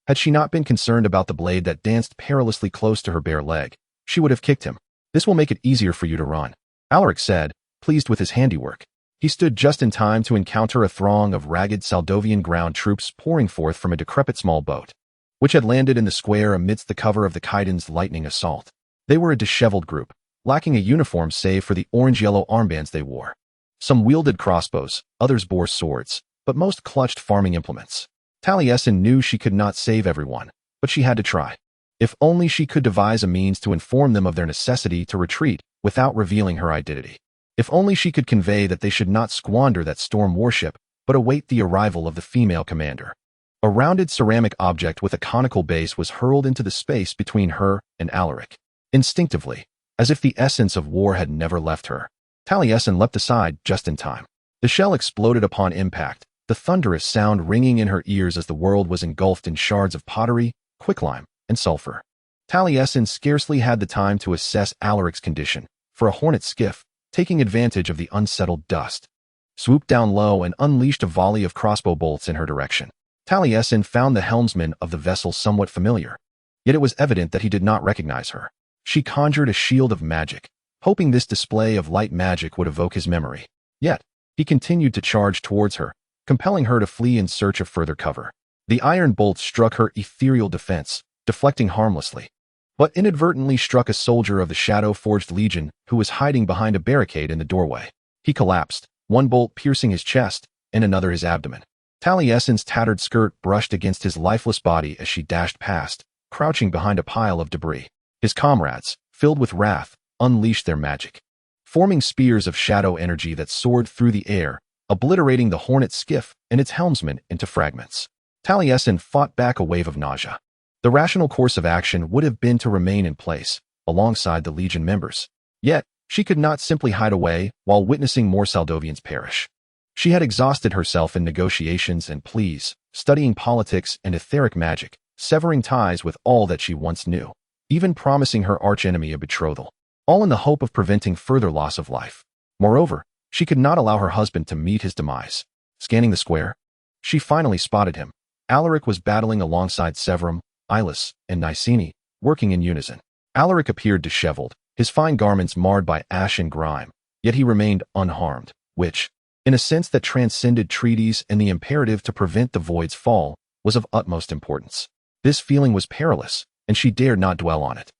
Had she not been concerned about the blade that danced perilously close to her bare leg, she would have kicked him. "This will make it easier for you to run," Alaric said, pleased with his handiwork. He stood just in time to encounter a throng of ragged Saldovian ground troops pouring forth from a decrepit small boat, which had landed in the square amidst the cover of the Kaidan's lightning assault. They were a disheveled group, lacking a uniform save for the orange-yellow armbands they wore. Some wielded crossbows, others bore swords, but most clutched farming implements. Talasin knew she could not save everyone, but she had to try. If only she could devise a means to inform them of their necessity to retreat without revealing her identity. If only she could convey that they should not squander that storm warship, but await the arrival of the female commander. A rounded ceramic object with a conical base was hurled into the space between her and Alaric. Instinctively, as if the essence of war had never left her, Talasin leapt aside just in time. The shell exploded upon impact, the thunderous sound ringing in her ears as the world was engulfed in shards of pottery, quicklime, and sulfur. Talasin scarcely had the time to assess Alaric's condition, for a hornet skiff, taking advantage of the unsettled dust, swooped down low and unleashed a volley of crossbow bolts in her direction. Talasin found the helmsman of the vessel somewhat familiar, yet it was evident that he did not recognize her. She conjured a shield of magic, hoping this display of light magic would evoke his memory. Yet, he continued to charge towards her, compelling her to flee in search of further cover. The iron bolt struck her ethereal defense, deflecting harmlessly, but inadvertently struck a soldier of the Shadow-Forged Legion who was hiding behind a barricade in the doorway. He collapsed, one bolt piercing his chest and another his abdomen. Talasin's tattered skirt brushed against his lifeless body as she dashed past, crouching behind a pile of debris. His comrades, filled with wrath, unleashed their magic, forming spears of shadow energy that soared through the air, obliterating the hornet skiff and its helmsman into fragments. Talasin fought back a wave of nausea. The rational course of action would have been to remain in place, alongside the Legion members. Yet, she could not simply hide away while witnessing more Saldovians perish. She had exhausted herself in negotiations and pleas, studying politics and etheric magic, severing ties with all that she once knew, even promising her archenemy a betrothal, all in the hope of preventing further loss of life. Moreover, she could not allow her husband to meet his demise. Scanning the square, she finally spotted him. Alaric was battling alongside Severum, Ilis, and Nicene, working in unison. Alaric appeared disheveled, his fine garments marred by ash and grime, yet he remained unharmed, which, in a sense that transcended treaties and the imperative to prevent the void's fall, was of utmost importance. This feeling was perilous, and she dared not dwell on it.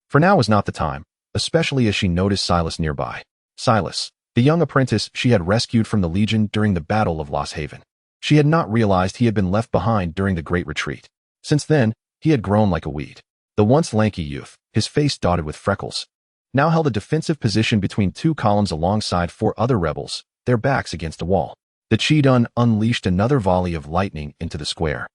For now was not the time, especially as she noticed Silas nearby. Silas, the young apprentice she had rescued from the Legion during the Battle of Lost Haven. She had not realized he had been left behind during the Great Retreat. Since then, he had grown like a weed. The once lanky youth, his face dotted with freckles, now held a defensive position between two columns alongside 4 other rebels, their backs against a wall. The Chidun unleashed another volley of lightning into the square.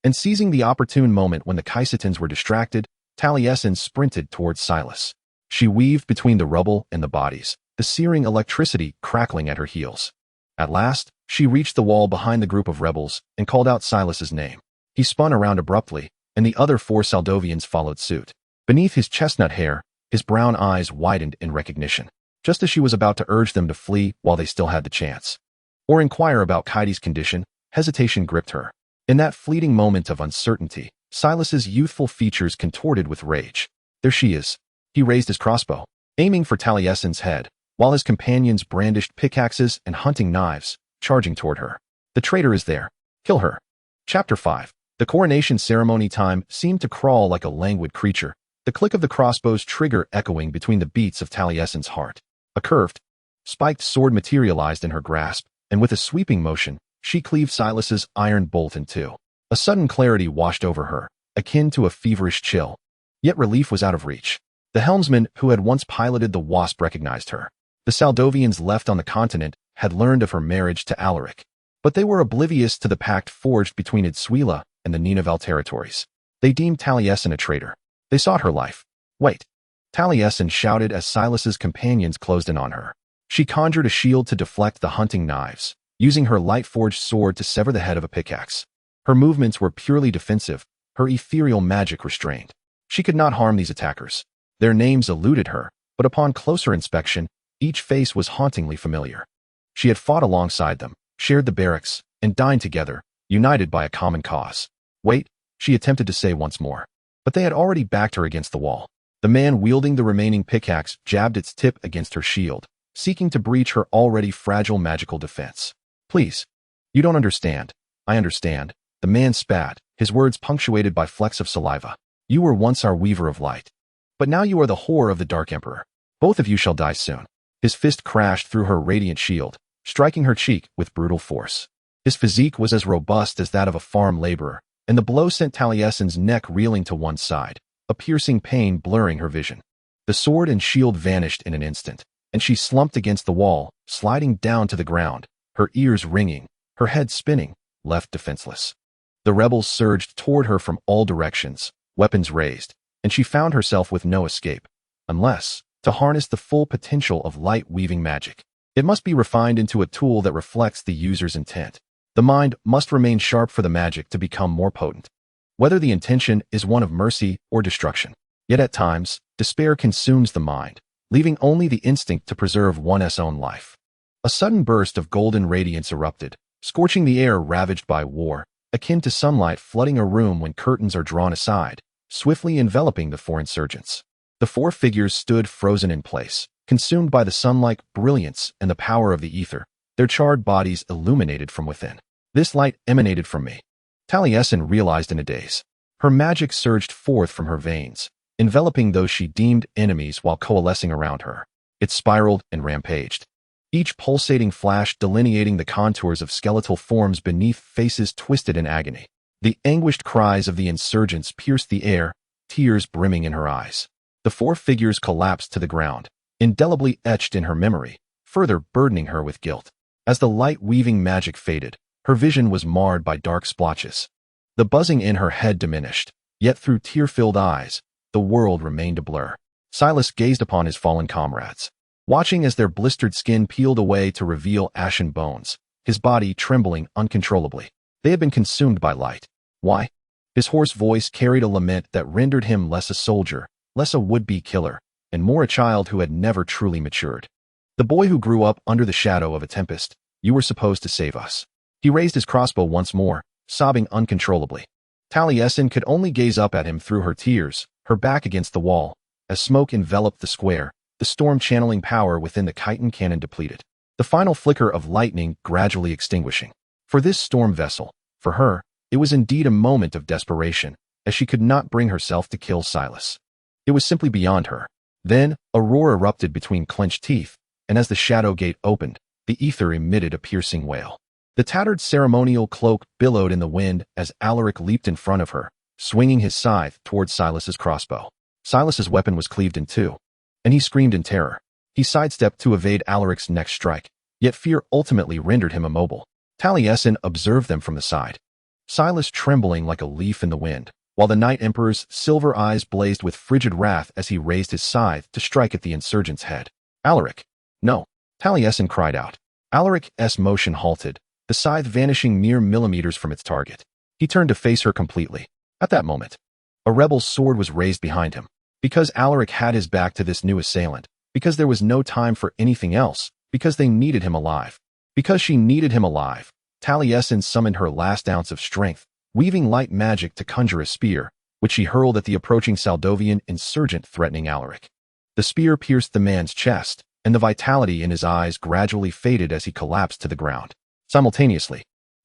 And seizing the opportune moment when the Kaisatans were distracted, Talasin sprinted towards Silas. She weaved between the rubble and the bodies, the searing electricity crackling at her heels. At last, she reached the wall behind the group of rebels and called out Silas's name. He spun around abruptly, and the other 4 Saldovians followed suit. Beneath his chestnut hair, his brown eyes widened in recognition, just as she was about to urge them to flee while they still had the chance. Or inquire about Kaidi's condition, hesitation gripped her. In that fleeting moment of uncertainty, Silas's youthful features contorted with rage. There she is. He raised his crossbow, aiming for Talasin's head, while his companions brandished pickaxes and hunting knives, charging toward her. The traitor is there. Kill her. Chapter 5. The coronation ceremony time seemed to crawl like a languid creature, the click of the crossbow's trigger echoing between the beats of Talasin's heart. A curved, spiked sword materialized in her grasp, and with a sweeping motion, she cleaved Silas's iron bolt in two. A sudden clarity washed over her, akin to a feverish chill. Yet relief was out of reach. The helmsman who had once piloted the Wasp recognized her. The Saldovians left on the continent had learned of her marriage to Alaric, but they were oblivious to the pact forged between Idsuila and the Ninavarr territories. They deemed Talasin a traitor. They sought her life. Wait. Talasin shouted as Silas's companions closed in on her. She conjured a shield to deflect the hunting knives, using her light-forged sword to sever the head of a pickaxe. Her movements were purely defensive, her ethereal magic restrained. She could not harm these attackers. Their names eluded her, but upon closer inspection, each face was hauntingly familiar. She had fought alongside them, shared the barracks, and dined together, united by a common cause. Wait, she attempted to say once more. But they had already backed her against the wall. The man wielding the remaining pickaxe jabbed its tip against her shield, seeking to breach her already fragile magical defense. Please. You don't understand. I understand. The man spat, his words punctuated by flecks of saliva. You were once our weaver of light. But now you are the whore of the Dark Emperor. Both of you shall die soon. His fist crashed through her radiant shield, striking her cheek with brutal force. His physique was as robust as that of a farm laborer, and the blow sent Talasin's neck reeling to one side, a piercing pain blurring her vision. The sword and shield vanished in an instant, and she slumped against the wall, sliding down to the ground, her ears ringing, her head spinning, left defenseless. The rebels surged toward her from all directions, weapons raised, and she found herself with no escape, unless to harness the full potential of light-weaving magic. It must be refined into a tool that reflects the user's intent. The mind must remain sharp for the magic to become more potent, whether the intention is one of mercy or destruction. Yet at times, despair consumes the mind, leaving only the instinct to preserve one's own life. A sudden burst of golden radiance erupted, scorching the air ravaged by war, akin to sunlight flooding a room when curtains are drawn aside, swiftly enveloping the 4 insurgents. The 4 figures stood frozen in place, consumed by the sun-like brilliance and the power of the ether, their charred bodies illuminated from within. This light emanated from me. Talasin realized in a daze. Her magic surged forth from her veins, enveloping those she deemed enemies while coalescing around her. It spiraled and rampaged, each pulsating flash delineating the contours of skeletal forms beneath faces twisted in agony. The anguished cries of the insurgents pierced the air, tears brimming in her eyes. The 4 figures collapsed to the ground, indelibly etched in her memory, further burdening her with guilt. As the light-weaving magic faded, her vision was marred by dark splotches. The buzzing in her head diminished, yet through tear-filled eyes, the world remained a blur. Silas gazed upon his fallen comrades, watching as their blistered skin peeled away to reveal ashen bones, his body trembling uncontrollably. They had been consumed by light. Why? His hoarse voice carried a lament that rendered him less a soldier, less a would-be killer, and more a child who had never truly matured. The boy who grew up under the shadow of a tempest, you were supposed to save us. He raised his crossbow once more, sobbing uncontrollably. Talasin could only gaze up at him through her tears, her back against the wall. As smoke enveloped the square, the storm channeling power within the chitin cannon depleted. The final flicker of lightning gradually extinguishing. For this storm vessel, for her, It was indeed a moment of desperation, as she could not bring herself to kill Silas. It was simply beyond her. Then, a roar erupted between clenched teeth, and as the shadow gate opened, the ether emitted a piercing wail. The tattered ceremonial cloak billowed in the wind as Alaric leaped in front of her, swinging his scythe towards Silas's crossbow. Silas's weapon was cleaved in two, and he screamed in terror. He sidestepped to evade Alaric's next strike, yet fear ultimately rendered him immobile. Talasin observed them from the side, Silas trembling like a leaf in the wind, while the Night Emperor's silver eyes blazed with frigid wrath as he raised his scythe to strike at the insurgent's head. Alaric! No! Talasin cried out. Alaric's motion halted, the scythe vanishing mere millimeters from its target. He turned to face her completely. At that moment, a rebel's sword was raised behind him. Because Alaric had his back to this new assailant, because there was no time for anything else, because they needed him alive. Because she needed him alive, Talasin summoned her last ounce of strength, weaving light magic to conjure a spear, which she hurled at the approaching Saldovian insurgent threatening Alaric. The spear pierced the man's chest, and the vitality in his eyes gradually faded as he collapsed to the ground. Simultaneously,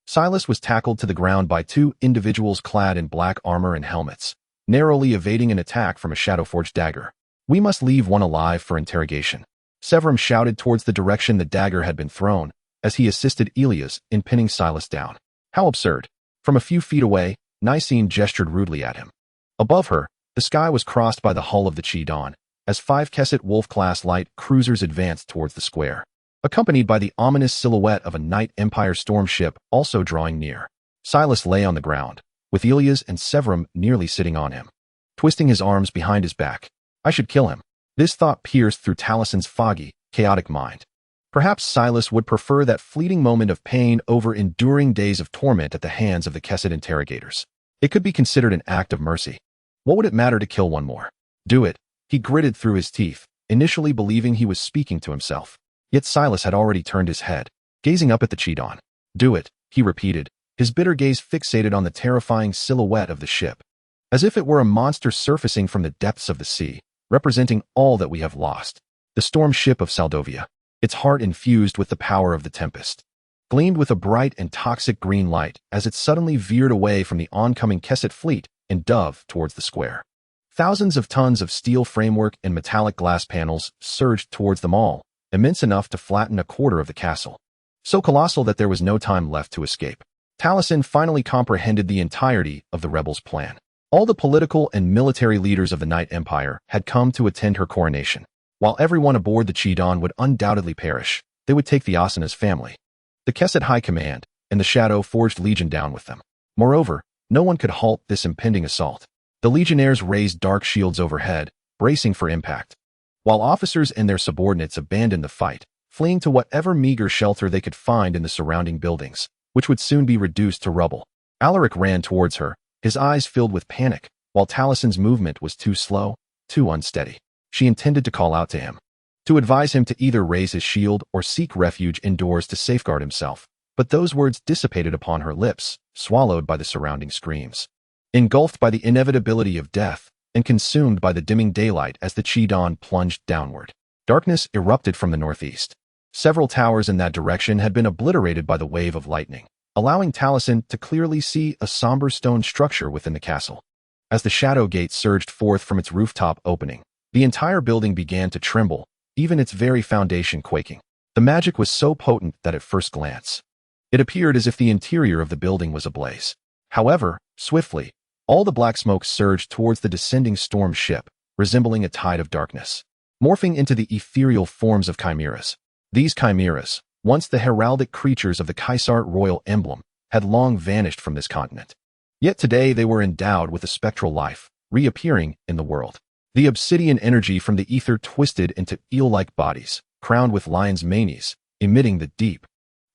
Silas was tackled to the ground by two individuals clad in black armor and helmets, narrowly evading an attack from a shadow-forged dagger. We must leave one alive for interrogation. Severum shouted towards the direction the dagger had been thrown, as he assisted Elias in pinning Silas down. How absurd! From a few feet away, Nicene gestured rudely at him. Above her, the sky was crossed by the hull of the Chi-Don, as 5 Kesset Wolf-class light cruisers advanced towards the square, accompanied by the ominous silhouette of a Night Empire storm ship also drawing near. Silas lay on the ground, with Elias and Severum nearly sitting on him, twisting his arms behind his back. I should kill him. This thought pierced through Talasin's foggy, chaotic mind. Perhaps Silas would prefer that fleeting moment of pain over enduring days of torment at the hands of the Kesset interrogators. It could be considered an act of mercy. What would it matter to kill one more? Do it, he gritted through his teeth, initially believing he was speaking to himself. Yet Silas had already turned his head, gazing up at the Chi-Don. Do it, he repeated, his bitter gaze fixated on the terrifying silhouette of the ship, as if it were a monster surfacing from the depths of the sea, representing all that we have lost. The storm ship of Saldovia, its heart infused with the power of the tempest, gleamed with a bright and toxic green light as it suddenly veered away from the oncoming Kesset fleet and dove towards the square. Thousands of tons of steel framework and metallic glass panels surged towards them all, immense enough to flatten a quarter of the castle. So colossal that there was no time left to escape. Talasin finally comprehended the entirety of the rebels' plan. All the political and military leaders of the Night Empire had come to attend her coronation. While everyone aboard the Chi-Don would undoubtedly perish, they would take the Asana's family, the Kesset High Command, and the Shadow-Forged Legion down with them. Moreover, no one could halt this impending assault. The Legionnaires raised dark shields overhead, bracing for impact, while officers and their subordinates abandoned the fight, fleeing to whatever meager shelter they could find in the surrounding buildings, which would soon be reduced to rubble. Alaric ran towards her, his eyes filled with panic, while Talasin's movement was too slow, too unsteady. She intended to call out to him, to advise him to either raise his shield or seek refuge indoors to safeguard himself, but those words dissipated upon her lips, swallowed by the surrounding screams. Engulfed by the inevitability of death, and consumed by the dimming daylight as the Chi-Don plunged downward, darkness erupted from the northeast. Several towers in that direction had been obliterated by the wave of lightning, allowing Talasin to clearly see a somber stone structure within the castle. As the shadow gate surged forth from its rooftop opening, the entire building began to tremble, even its very foundation quaking. The magic was so potent that at first glance, it appeared as if the interior of the building was ablaze. However, swiftly, all the black smoke surged towards the descending storm ship, resembling a tide of darkness, morphing into the ethereal forms of chimeras. These chimeras, once the heraldic creatures of the Kaisar royal emblem, had long vanished from this continent. Yet today they were endowed with a spectral life, reappearing in the world. The obsidian energy from the ether twisted into eel-like bodies, crowned with lions' manes, emitting the deep,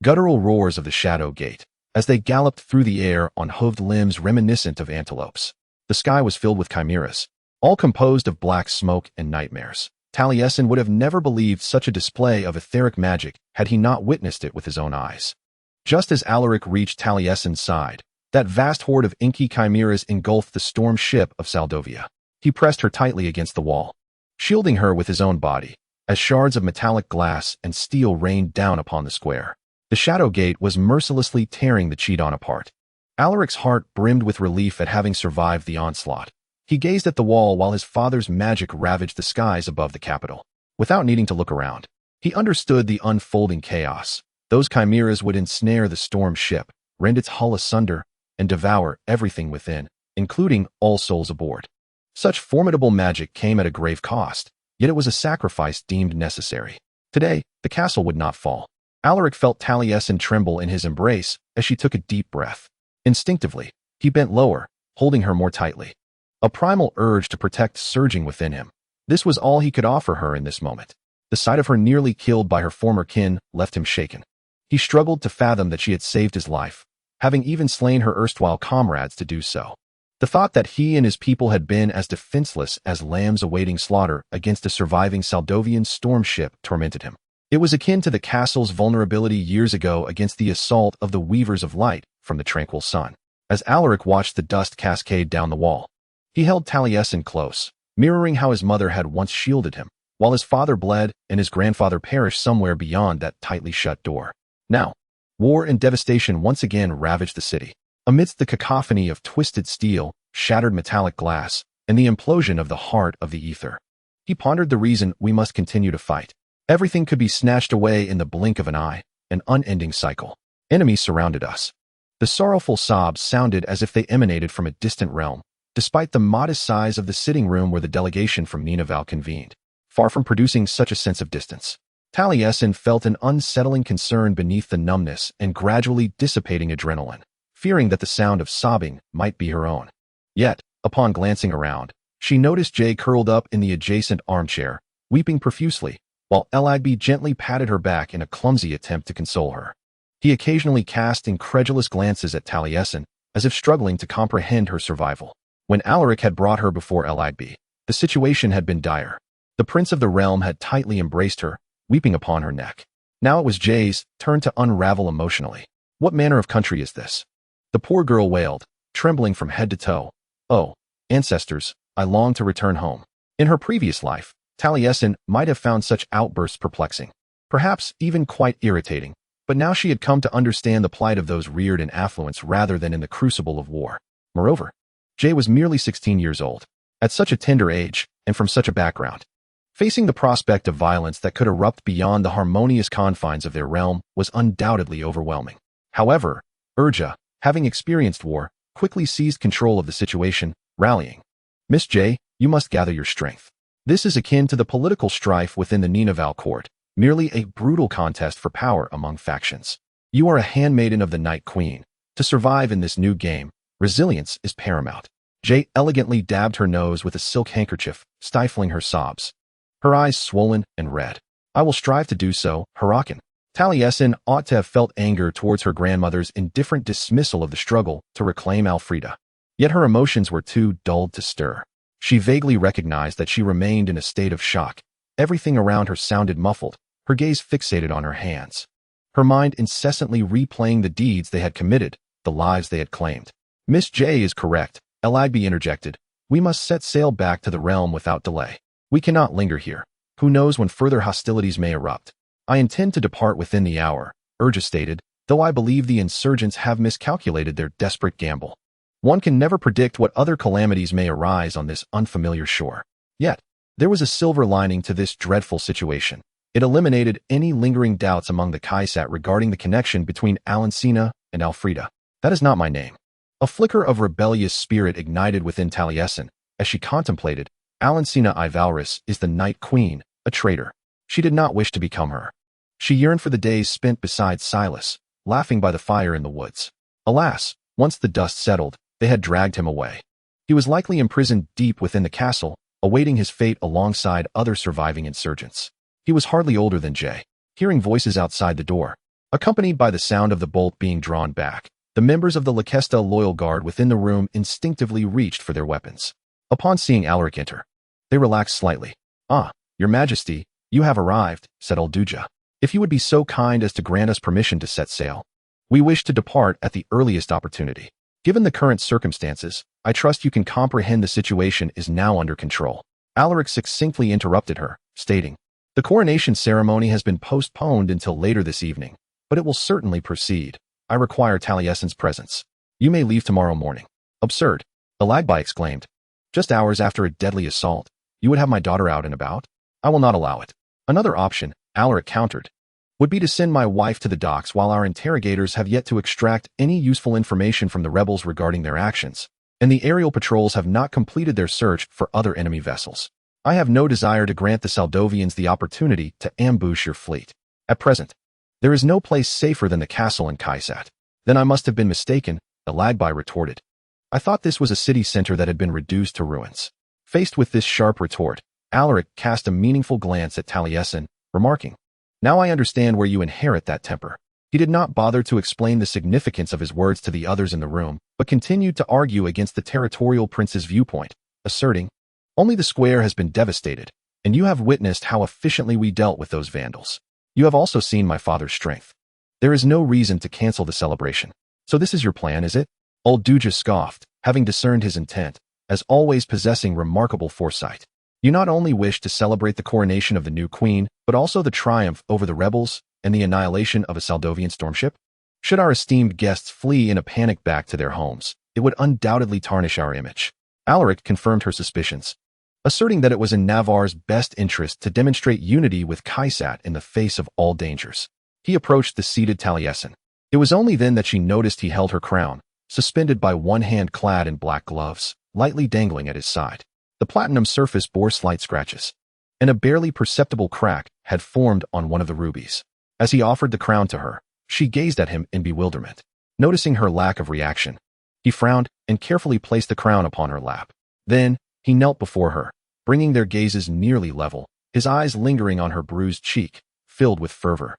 guttural roars of the shadow gate, as they galloped through the air on hooved limbs reminiscent of antelopes. The sky was filled with chimeras, all composed of black smoke and nightmares. Talasin would have never believed such a display of etheric magic had he not witnessed it with his own eyes. Just as Alaric reached Talasin's side, that vast horde of inky chimeras engulfed the storm ship of Saldovia. He pressed her tightly against the wall, shielding her with his own body, as shards of metallic glass and steel rained down upon the square. The shadow gate was mercilessly tearing the Chi-Don apart. Alaric's heart brimmed with relief at having survived the onslaught. He gazed at the wall while his father's magic ravaged the skies above the capital. Without needing to look around, he understood the unfolding chaos. Those chimeras would ensnare the storm ship, rend its hull asunder, and devour everything within, including all souls aboard. Such formidable magic came at a grave cost, yet it was a sacrifice deemed necessary. Today, the castle would not fall. Alaric felt Talasin tremble in his embrace as she took a deep breath. Instinctively, he bent lower, holding her more tightly. A primal urge to protect surging within him. This was all he could offer her in this moment. The sight of her nearly killed by her former kin left him shaken. He struggled to fathom that she had saved his life, having even slain her erstwhile comrades to do so. The thought that he and his people had been as defenseless as lambs awaiting slaughter against a surviving Saldovian storm ship tormented him. It was akin to the castle's vulnerability years ago against the assault of the Weavers of Light from the tranquil sun. As Alaric watched the dust cascade down the wall, he held Talasin close, mirroring how his mother had once shielded him, while his father bled and his grandfather perished somewhere beyond that tightly shut door. Now, war and devastation once again ravaged the city. Amidst the cacophony of twisted steel, shattered metallic glass, and the implosion of the heart of the ether, he pondered the reason we must continue to fight. Everything could be snatched away in the blink of an eye, an unending cycle. Enemies surrounded us. The sorrowful sobs sounded as if they emanated from a distant realm, despite the modest size of the sitting room where the delegation from Ninavarr convened. Far from producing such a sense of distance, Talasin felt an unsettling concern beneath the numbness and gradually dissipating adrenaline, fearing that the sound of sobbing might be her own. Yet, upon glancing around, she noticed Jay curled up in the adjacent armchair, weeping profusely, while Alaric gently patted her back in a clumsy attempt to console her. He occasionally cast incredulous glances at Talasin, as if struggling to comprehend her survival. When Alaric had brought her before Alaric, the situation had been dire. The prince of the realm had tightly embraced her, weeping upon her neck. Now it was Jay's turn to unravel emotionally. What manner of country is this? The poor girl wailed, trembling from head to toe. Oh, ancestors, I long to return home. In her previous life, Talasin might have found such outbursts perplexing, perhaps even quite irritating, but now she had come to understand the plight of those reared in affluence rather than in the crucible of war. Moreover, Jay was merely 16 years old. At such a tender age, and from such a background, facing the prospect of violence that could erupt beyond the harmonious confines of their realm was undoubtedly overwhelming. However, Urja, having experienced war, quickly seized control of the situation, rallying. Miss J, you must gather your strength. This is akin to the political strife within the Ninavarr court, merely a brutal contest for power among factions. You are a handmaiden of the Night Queen. To survive in this new game, resilience is paramount. Jay elegantly dabbed her nose with a silk handkerchief, stifling her sobs. Her eyes swollen and red. I will strive to do so, Hurakan. Talasin ought to have felt anger towards her grandmother's indifferent dismissal of the struggle to reclaim Alfreda. Yet her emotions were too dulled to stir. She vaguely recognized that she remained in a state of shock. Everything around her sounded muffled, her gaze fixated on her hands. Her mind incessantly replaying the deeds they had committed, the lives they had claimed. Miss J is correct, Alaric interjected. We must set sail back to the realm without delay. We cannot linger here. Who knows when further hostilities may erupt. I intend to depart within the hour, Urja stated, though I believe the insurgents have miscalculated their desperate gamble. One can never predict what other calamities may arise on this unfamiliar shore. Yet, there was a silver lining to this dreadful situation. It eliminated any lingering doubts among the Kaisat regarding the connection between Alancina and Alfreda. That is not my name. A flicker of rebellious spirit ignited within Talasin as she contemplated. Alancina I Valrys is the Night Queen, a traitor. She did not wish to become her. She yearned for the days spent beside Silas, laughing by the fire in the woods. Alas, once the dust settled, they had dragged him away. He was likely imprisoned deep within the castle, awaiting his fate alongside other surviving insurgents. He was hardly older than Jay. Hearing voices outside the door, accompanied by the sound of the bolt being drawn back, the members of the Lakesta loyal guard within the room instinctively reached for their weapons. Upon seeing Alaric enter, they relaxed slightly. Ah, Your Majesty, you have arrived, said Alduja. If you would be so kind as to grant us permission to set sail. We wish to depart at the earliest opportunity. Given the current circumstances, I trust you can comprehend the situation is now under control. Alaric succinctly interrupted her, stating, the coronation ceremony has been postponed until later this evening, but it will certainly proceed. I require Talasin's presence. You may leave tomorrow morning. Absurd, Alaric exclaimed. Just hours after a deadly assault, you would have my daughter out and about? I will not allow it. Another option, Alaric countered, would be to send my wife to the docks while our interrogators have yet to extract any useful information from the rebels regarding their actions, and the aerial patrols have not completed their search for other enemy vessels. I have no desire to grant the Saldovians the opportunity to ambush your fleet. At present, there is no place safer than the castle in Kaisat. Then I must have been mistaken, Alaric retorted. I thought this was a city center that had been reduced to ruins. Faced with this sharp retort, Alaric cast a meaningful glance at Talasin, remarking, Now I understand where you inherit that temper. He did not bother to explain the significance of his words to the others in the room, but continued to argue against the territorial prince's viewpoint, asserting, Only the square has been devastated, and you have witnessed how efficiently we dealt with those vandals. You have also seen my father's strength. There is no reason to cancel the celebration. So this is your plan, is it? Old Duja scoffed, having discerned his intent, as always possessing remarkable foresight. You not only wish to celebrate the coronation of the new queen, but also the triumph over the rebels and the annihilation of a Saldovian stormship? Should our esteemed guests flee in a panic back to their homes, it would undoubtedly tarnish our image. Alaric confirmed her suspicions, asserting that it was in Ninavarr's best interest to demonstrate unity with Kaisat in the face of all dangers. He approached the seated Talasin. It was only then that she noticed he held her crown, suspended by one hand clad in black gloves, lightly dangling at his side. The platinum surface bore slight scratches, and a barely perceptible crack had formed on one of the rubies. As he offered the crown to her, she gazed at him in bewilderment. Noticing her lack of reaction, he frowned and carefully placed the crown upon her lap. Then, he knelt before her, bringing their gazes nearly level, his eyes lingering on her bruised cheek, filled with fervor,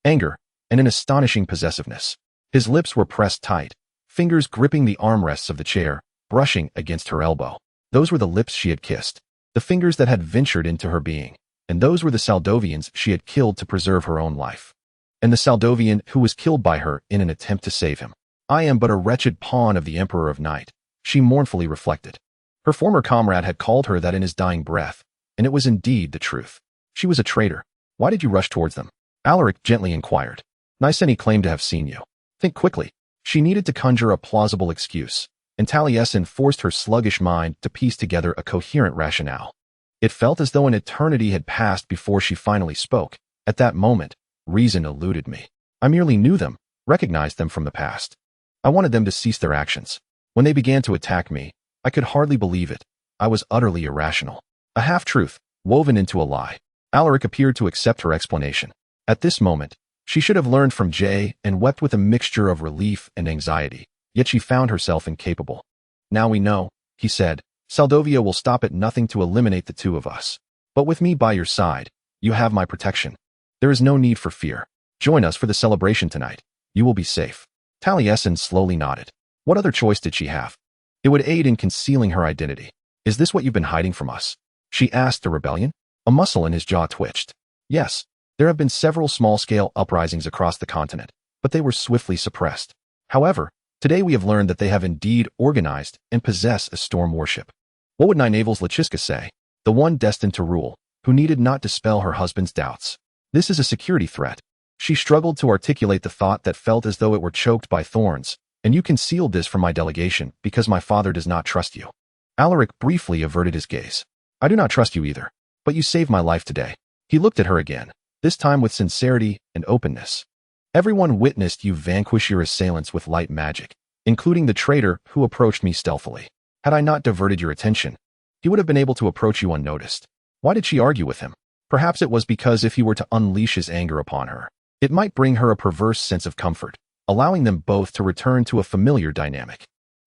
anger, and an astonishing possessiveness. His lips were pressed tight, fingers gripping the armrests of the chair, brushing against her elbow. Those were the lips she had kissed, the fingers that had ventured into her being, and those were the Saldovians she had killed to preserve her own life. And the Saldovian who was killed by her in an attempt to save him. I am but a wretched pawn of the Emperor of Night, she mournfully reflected. Her former comrade had called her that in his dying breath, and it was indeed the truth. She was a traitor. Why did you rush towards them? Alaric gently inquired. Nyseni claimed to have seen you. Think quickly. She needed to conjure a plausible excuse, and Talasin forced her sluggish mind to piece together a coherent rationale. It felt as though an eternity had passed before she finally spoke. At that moment, reason eluded me. I merely knew them, recognized them from the past. I wanted them to cease their actions. When they began to attack me, I could hardly believe it. I was utterly irrational. A half-truth, woven into a lie. Alaric appeared to accept her explanation. At this moment, she should have learned from Jay and wept with a mixture of relief and anxiety, yet she found herself incapable. Now we know, he said, Saldovia will stop at nothing to eliminate the two of us. But with me by your side, you have my protection. There is no need for fear. Join us for the celebration tonight. You will be safe. Talasin slowly nodded. What other choice did she have? It would aid in concealing her identity. Is this what you've been hiding from us? She asked the rebellion. A muscle in his jaw twitched. Yes, there have been several small-scale uprisings across the continent, but they were swiftly suppressed. However, today we have learned that they have indeed organized and possess a storm warship. What would Nynavar's Lachiska say? The one destined to rule, who needed not dispel her husband's doubts. This is a security threat. She struggled to articulate the thought that felt as though it were choked by thorns, and you concealed this from my delegation because my father does not trust you. Alaric briefly averted his gaze. I do not trust you either, but you saved my life today. He looked at her again, this time with sincerity and openness. Everyone witnessed you vanquish your assailants with light magic, including the traitor who approached me stealthily. Had I not diverted your attention, he would have been able to approach you unnoticed. Why did she argue with him? Perhaps it was because if he were to unleash his anger upon her, it might bring her a perverse sense of comfort, allowing them both to return to a familiar dynamic.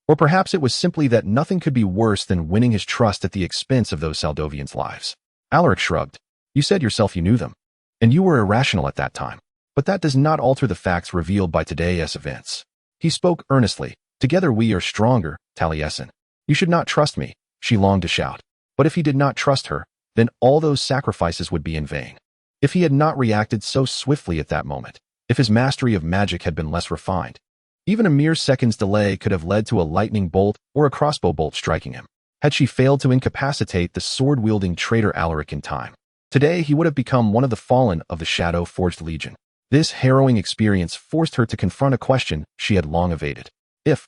Or perhaps it was simply that nothing could be worse than winning his trust at the expense of those Saldovians' lives. Alaric shrugged. You said yourself you knew them, and you were irrational at that time. But that does not alter the facts revealed by today's events. He spoke earnestly. Together we are stronger, Talasin. You should not trust me, she longed to shout. But if he did not trust her, then all those sacrifices would be in vain. If he had not reacted so swiftly at that moment, if his mastery of magic had been less refined, even a mere second's delay could have led to a lightning bolt or a crossbow bolt striking him. Had she failed to incapacitate the sword-wielding traitor Alaric in time, today he would have become one of the fallen of the Shadow-Forged Legion. This harrowing experience forced her to confront a question she had long evaded. If,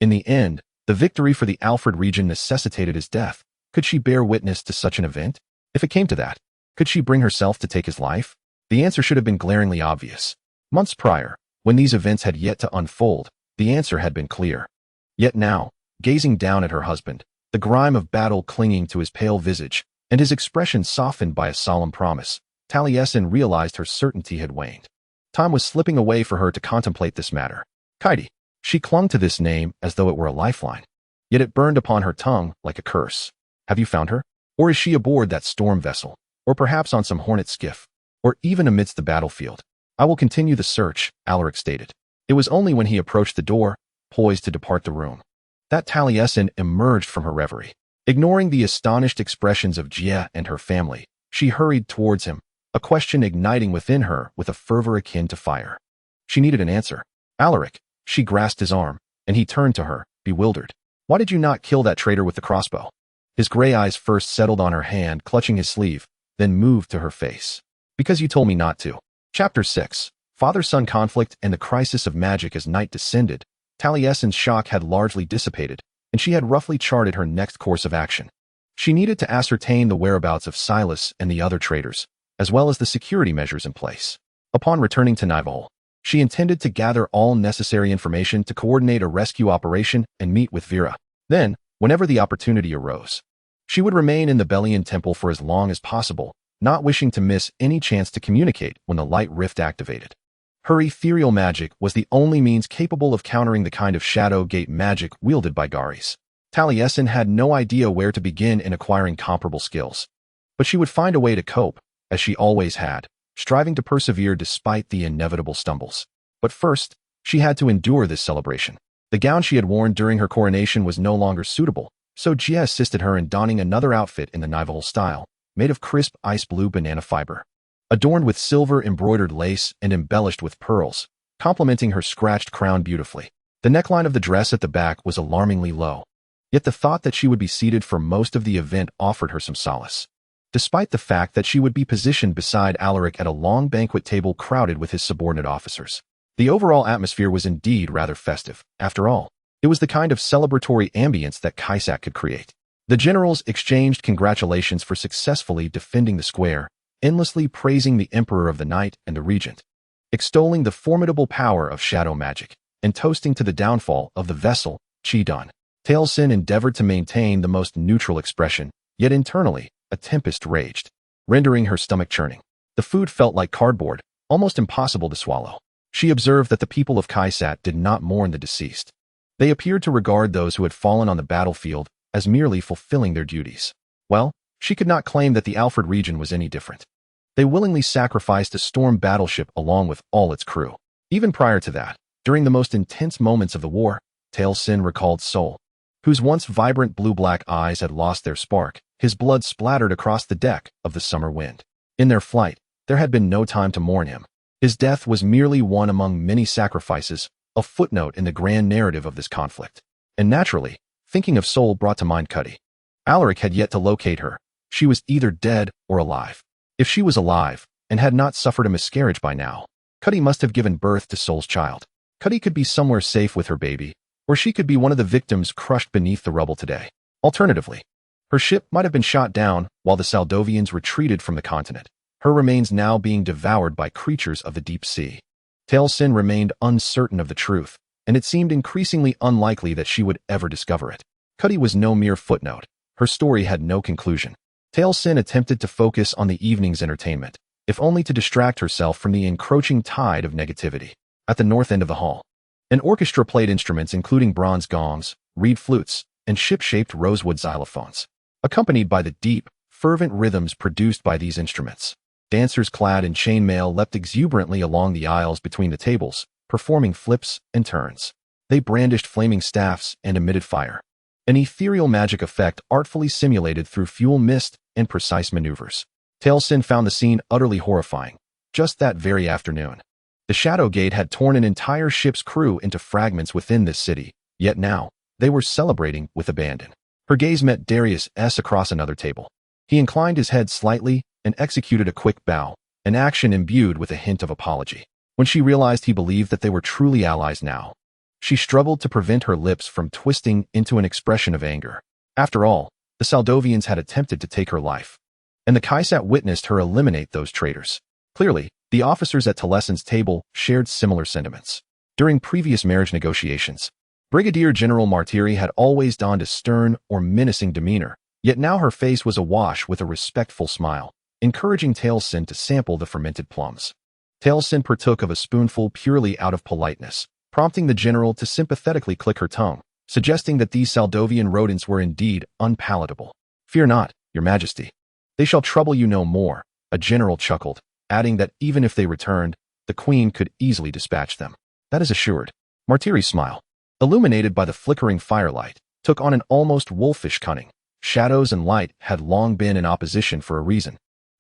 In the end, the victory for the Alfred region necessitated his death. Could she bear witness to such an event? If it came to that, could she bring herself to take his life? The answer should have been glaringly obvious. Months prior, when these events had yet to unfold, the answer had been clear. Yet now, gazing down at her husband, the grime of battle clinging to his pale visage, and his expression softened by a solemn promise, Taliesin realized her certainty had waned. Time was slipping away for her to contemplate this matter. Kaidi. She clung to this name as though it were a lifeline. Yet it burned upon her tongue like a curse. Have you found her? Or is she aboard that storm vessel? Or perhaps on some hornet skiff? Or even amidst the battlefield? I will continue the search, Alaric stated. It was only when he approached the door, poised to depart the room, that Taliesin emerged from her reverie. Ignoring the astonished expressions of Jia and her family, she hurried towards him, a question igniting within her with a fervor akin to fire. She needed an answer. Alaric. She grasped his arm, and he turned to her, bewildered. Why did you not kill that traitor with the crossbow? His gray eyes first settled on her hand, clutching his sleeve, then moved to her face. Because you told me not to. Chapter 6. Father-son conflict and the crisis of magic as night descended. Taliesin's shock had largely dissipated, and she had roughly charted her next course of action. She needed to ascertain the whereabouts of Silas and the other traitors, as well as the security measures in place. Upon returning to Ninavarr, she intended to gather all necessary information to coordinate a rescue operation and meet with Vera. Then, whenever the opportunity arose, she would remain in the Belian temple for as long as possible, not wishing to miss any chance to communicate when the light rift activated. Her ethereal magic was the only means capable of countering the kind of shadow gate magic wielded by Garis. Taliesin had no idea where to begin in acquiring comparable skills, but she would find a way to cope, as she always had, striving to persevere despite the inevitable stumbles. But first, she had to endure this celebration. The gown she had worn during her coronation was no longer suitable, so Jia assisted her in donning another outfit in the Ninavarr style, made of crisp ice blue banana fiber, adorned with silver embroidered lace and embellished with pearls, complementing her scratched crown beautifully. The neckline of the dress at the back was alarmingly low, yet the thought that she would be seated for most of the event offered her some solace. Despite the fact that she would be positioned beside Alaric at a long banquet table crowded with his subordinate officers. The overall atmosphere was indeed rather festive. After all, it was the kind of celebratory ambience that Kaisat could create. The generals exchanged congratulations for successfully defending the square, endlessly praising the Emperor of the Night and the Regent, extolling the formidable power of shadow magic, and toasting to the downfall of the vessel, Qidun. Talasin endeavored to maintain the most neutral expression, yet internally, a tempest raged, rendering her stomach churning. The food felt like cardboard, almost impossible to swallow. She observed that the people of Kaisat did not mourn the deceased. They appeared to regard those who had fallen on the battlefield as merely fulfilling their duties. Well, she could not claim that the Alfred region was any different. They willingly sacrificed a storm battleship along with all its crew. Even prior to that, during the most intense moments of the war, Talasin recalled Sol, whose once vibrant blue-black eyes had lost their spark. His blood splattered across the deck of the Summer Wind. In their flight, there had been no time to mourn him. His death was merely one among many sacrifices, a footnote in the grand narrative of this conflict. And naturally, thinking of Sol brought to mind Cuddy. Alaric had yet to locate her. She was either dead or alive. If she was alive, and had not suffered a miscarriage by now, Cuddy must have given birth to Sol's child. Cuddy could be somewhere safe with her baby, or she could be one of the victims crushed beneath the rubble today. Alternatively, her ship might have been shot down while the Saldovians retreated from the continent, her remains now being devoured by creatures of the deep sea. Talasin remained uncertain of the truth, and it seemed increasingly unlikely that she would ever discover it. Cuddy was no mere footnote. Her story had no conclusion. Talasin attempted to focus on the evening's entertainment, if only to distract herself from the encroaching tide of negativity. At the north end of the hall, an orchestra played instruments including bronze gongs, reed flutes, and ship-shaped rosewood xylophones, accompanied by the deep, fervent rhythms produced by these instruments. Dancers clad in chainmail leapt exuberantly along the aisles between the tables, performing flips and turns. They brandished flaming staffs and emitted fire, an ethereal magic effect artfully simulated through fuel mist and precise maneuvers. Talasin found the scene utterly horrifying. Just that very afternoon, the Shadow Gate had torn an entire ship's crew into fragments within this city, yet now, they were celebrating with abandon. Her gaze met Darius' across another table. He inclined his head slightly and executed a quick bow, an action imbued with a hint of apology. When she realized he believed that they were truly allies now, She struggled to prevent her lips from twisting into an expression of anger. After all, the Saldovians had attempted to take her life, and the Kaisat witnessed her eliminate those traitors. Clearly, the officers at Talasin's table shared similar sentiments. During previous marriage negotiations, Brigadier General Martiri had always donned a stern or menacing demeanor, yet now her face was awash with a respectful smile, encouraging Talasin to sample the fermented plums. Talasin partook of a spoonful purely out of politeness, prompting the general to sympathetically click her tongue, suggesting that these Saldovian rodents were indeed unpalatable. "Fear not, your majesty. They shall trouble you no more," a general chuckled, adding that even if they returned, the queen could easily dispatch them. "That is assured." Martiri's smile, illuminated by the flickering firelight, took on an almost wolfish cunning. Shadows and light had long been in opposition for a reason.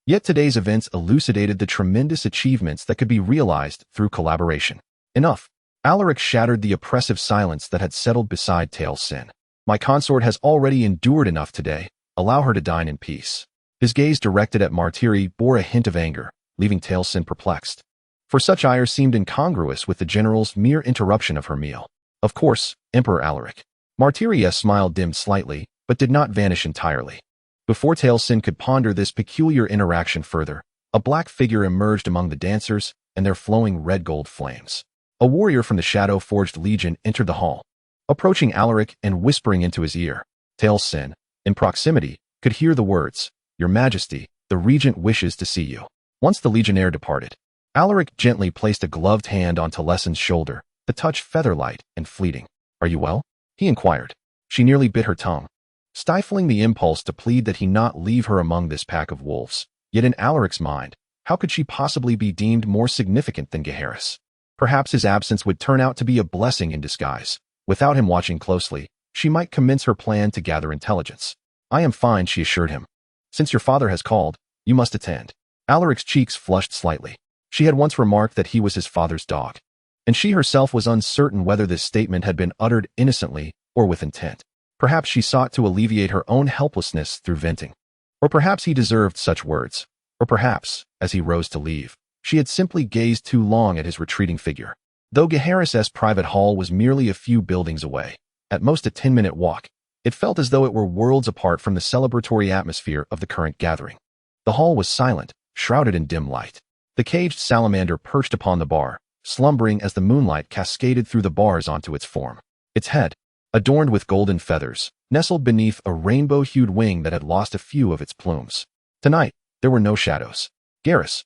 Yet today's events elucidated the tremendous achievements that could be realized through collaboration. "Enough." Alaric shattered the oppressive silence that had settled beside Talasin. "My consort has already endured enough today. Allow her to dine in peace." His gaze directed at Martiri bore a hint of anger, leaving Talasin perplexed. For such ire seemed incongruous with the general's mere interruption of her meal. "Of course, Emperor Alaric." Martiri's smile dimmed slightly, but did not vanish entirely. Before Talasin could ponder this peculiar interaction further, a black figure emerged among the dancers and their flowing red-gold flames. A warrior from the Shadow-Forged Legion entered the hall, approaching Alaric and whispering into his ear. Talasin, in proximity, could hear the words, "Your Majesty, the regent wishes to see you." Once the legionnaire departed, Alaric gently placed a gloved hand on Talasin's shoulder, the touch feather-light and fleeting. "Are you well?" he inquired. She nearly bit her tongue, stifling the impulse to plead that he not leave her among this pack of wolves. Yet in Alaric's mind, how could she possibly be deemed more significant than Gaheris? Perhaps his absence would turn out to be a blessing in disguise. Without him watching closely, she might commence her plan to gather intelligence. "I am fine," she assured him. "Since your father has called, you must attend." Alaric's cheeks flushed slightly. She had once remarked that he was his father's dog, and she herself was uncertain whether this statement had been uttered innocently or with intent. Perhaps she sought to alleviate her own helplessness through venting. Or perhaps he deserved such words. Or perhaps, as he rose to leave, she had simply gazed too long at his retreating figure. Though Gaheris' private hall was merely a few buildings away, at most a 10-minute walk, it felt as though it were worlds apart from the celebratory atmosphere of the current gathering. The hall was silent, shrouded in dim light. The caged salamander perched upon the bar, slumbering as the moonlight cascaded through the bars onto its form. Its head, adorned with golden feathers, nestled beneath a rainbow-hued wing that had lost a few of its plumes. Tonight, there were no shadows. Garrus,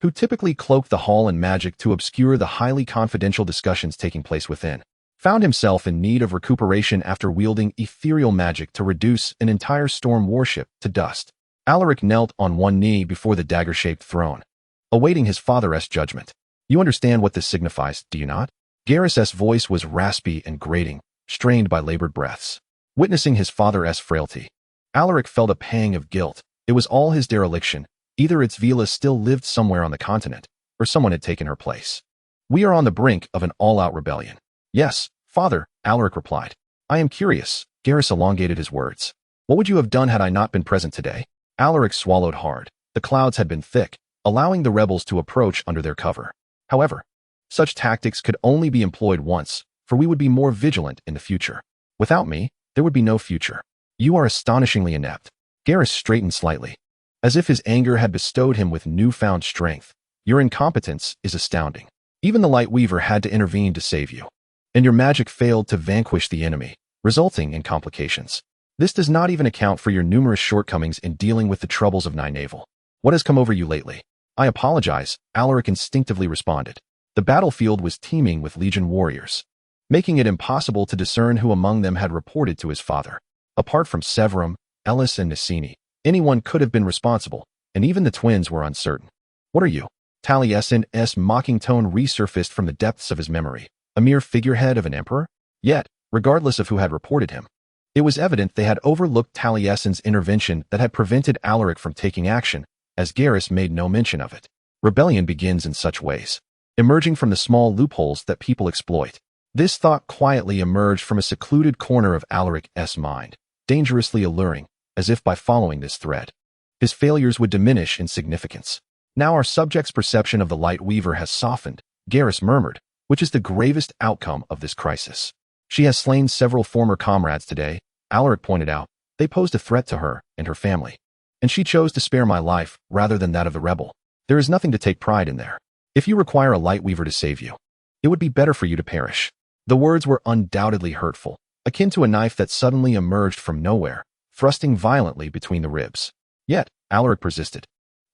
who typically cloaked the hall in magic to obscure the highly confidential discussions taking place within, found himself in need of recuperation after wielding ethereal magic to reduce an entire storm warship to dust. Alaric knelt on one knee before the dagger-shaped throne, awaiting his father's judgment. "You understand what this signifies, do you not?" Garrus' voice was raspy and grating, strained by labored breaths. Witnessing his father's frailty, Alaric felt a pang of guilt. It was all his dereliction. Either its Vila still lived somewhere on the continent, or someone had taken her place. "We are on the brink of an all-out rebellion." "Yes, father," Alaric replied. "I am curious." Garrus elongated his words. "What would you have done had I not been present today?" Alaric swallowed hard. The clouds had been thick, allowing the rebels to approach under their cover. However, such tactics could only be employed once, for we would be more vigilant in the future. Without me, there would be no future. "You are astonishingly inept." Garrus straightened slightly, as if his anger had bestowed him with newfound strength. "Your incompetence is astounding. Even the Light Weaver had to intervene to save you. And your magic failed to vanquish the enemy, resulting in complications. This does not even account for your numerous shortcomings in dealing with the troubles of Ninavarr. What has come over you lately?" "I apologize," Alaric instinctively responded. The battlefield was teeming with Legion warriors, making it impossible to discern who among them had reported to his father. Apart from Severum, Ellis, and Nicini, anyone could have been responsible, and even the twins were uncertain. "What are you?" Taliesin's mocking tone resurfaced from the depths of his memory. A mere figurehead of an emperor? Yet, regardless of who had reported him, it was evident they had overlooked Taliesin's intervention that had prevented Alaric from taking action, as Garrus made no mention of it. Rebellion begins in such ways, emerging from the small loopholes that people exploit. This thought quietly emerged from a secluded corner of Alaric's mind, dangerously alluring, as if by following this thread, his failures would diminish in significance. "Now our subject's perception of the Light Weaver has softened," Garrus murmured, which is the gravest outcome of this crisis. She has slain several former comrades today, Alaric pointed out. They posed a threat to her and her family. And she chose to spare my life rather than that of the rebel. There is nothing to take pride in there. If you require a light weaver to save you, it would be better for you to perish. The words were undoubtedly hurtful, akin to a knife that suddenly emerged from nowhere, thrusting violently between the ribs. Yet, Alaric persisted,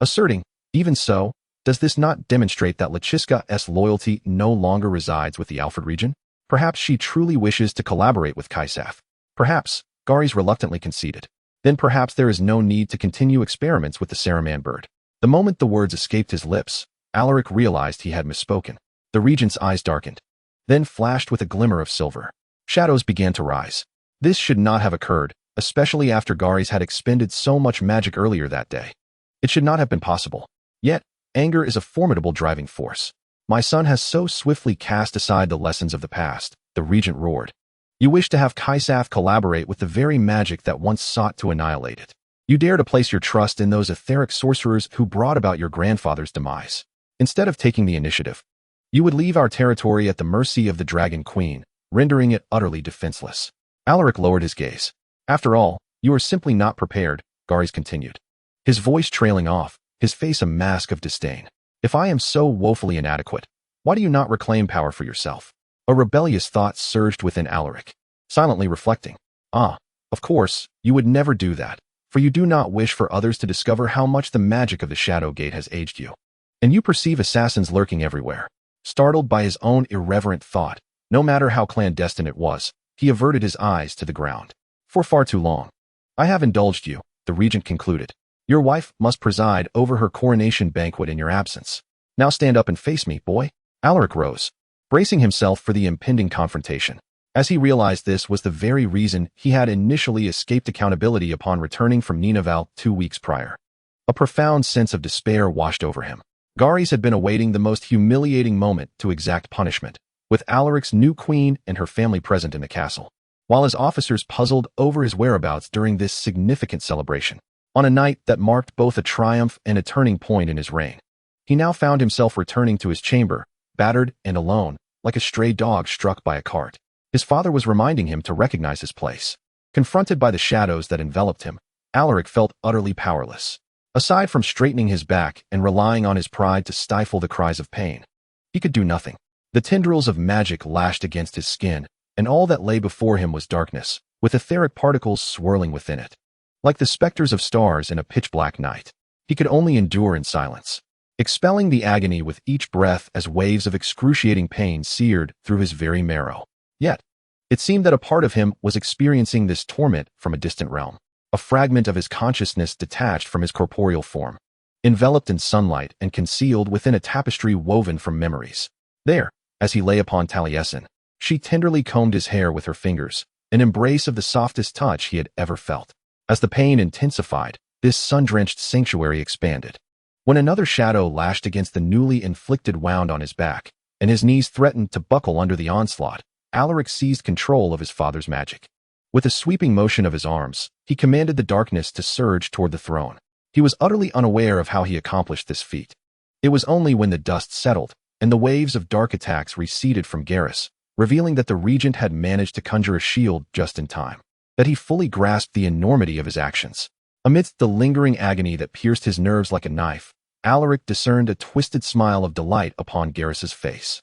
asserting, even so, does this not demonstrate that Lachiska's loyalty no longer resides with the Alfred region? Perhaps she truly wishes to collaborate with Kaisaf. Perhaps, Garis reluctantly conceded. Then perhaps there is no need to continue experiments with the Saruman bird. The moment the words escaped his lips, Alaric realized he had misspoken. The regent's eyes darkened, then flashed with a glimmer of silver. Shadows began to rise. This should not have occurred, especially after Garis had expended so much magic earlier that day. It should not have been possible. Yet, anger is a formidable driving force. My son has so swiftly cast aside the lessons of the past, the regent roared. You wish to have Kaisaf collaborate with the very magic that once sought to annihilate it. You dare to place your trust in those etheric sorcerers who brought about your grandfather's demise. Instead of taking the initiative, you would leave our territory at the mercy of the Dragon Queen, rendering it utterly defenseless. Alaric lowered his gaze. After all, you are simply not prepared, Garis continued, his voice trailing off, his face a mask of disdain. If I am so woefully inadequate, why do you not reclaim power for yourself? A rebellious thought surged within Alaric, silently reflecting. Of course, you would never do that, for you do not wish for others to discover how much the magic of the Shadow Gate has aged you. And you perceive assassins lurking everywhere. Startled by his own irreverent thought, no matter how clandestine it was, he averted his eyes to the ground. For far too long. I have indulged you, the regent concluded. Your wife must preside over her coronation banquet in your absence. Now stand up and face me, boy. Alaric rose, bracing himself for the impending confrontation. As he realized this was the very reason he had initially escaped accountability upon returning from Ninavarr 2 weeks prior. A profound sense of despair washed over him. Garis had been awaiting the most humiliating moment to exact punishment, with Alaric's new queen and her family present in the castle, while his officers puzzled over his whereabouts during this significant celebration. On a night that marked both a triumph and a turning point in his reign, he now found himself returning to his chamber, battered and alone, like a stray dog struck by a cart. His father was reminding him to recognize his place. Confronted by the shadows that enveloped him, Alaric felt utterly powerless. Aside from straightening his back and relying on his pride to stifle the cries of pain, he could do nothing. The tendrils of magic lashed against his skin, and all that lay before him was darkness, with etheric particles swirling within it. Like the specters of stars in a pitch-black night, he could only endure in silence, expelling the agony with each breath as waves of excruciating pain seared through his very marrow. Yet, it seemed that a part of him was experiencing this torment from a distant realm. A fragment of his consciousness detached from his corporeal form, enveloped in sunlight and concealed within a tapestry woven from memories. There, as he lay upon Talasin, she tenderly combed his hair with her fingers, an embrace of the softest touch he had ever felt. As the pain intensified, this sun-drenched sanctuary expanded. When another shadow lashed against the newly inflicted wound on his back, and his knees threatened to buckle under the onslaught, Alaric seized control of his father's magic. With a sweeping motion of his arms, he commanded the darkness to surge toward the throne. He was utterly unaware of how he accomplished this feat. It was only when the dust settled, and the waves of dark attacks receded from Garis, revealing that the regent had managed to conjure a shield just in time, that he fully grasped the enormity of his actions. Amidst the lingering agony that pierced his nerves like a knife, Alaric discerned a twisted smile of delight upon Garis's face.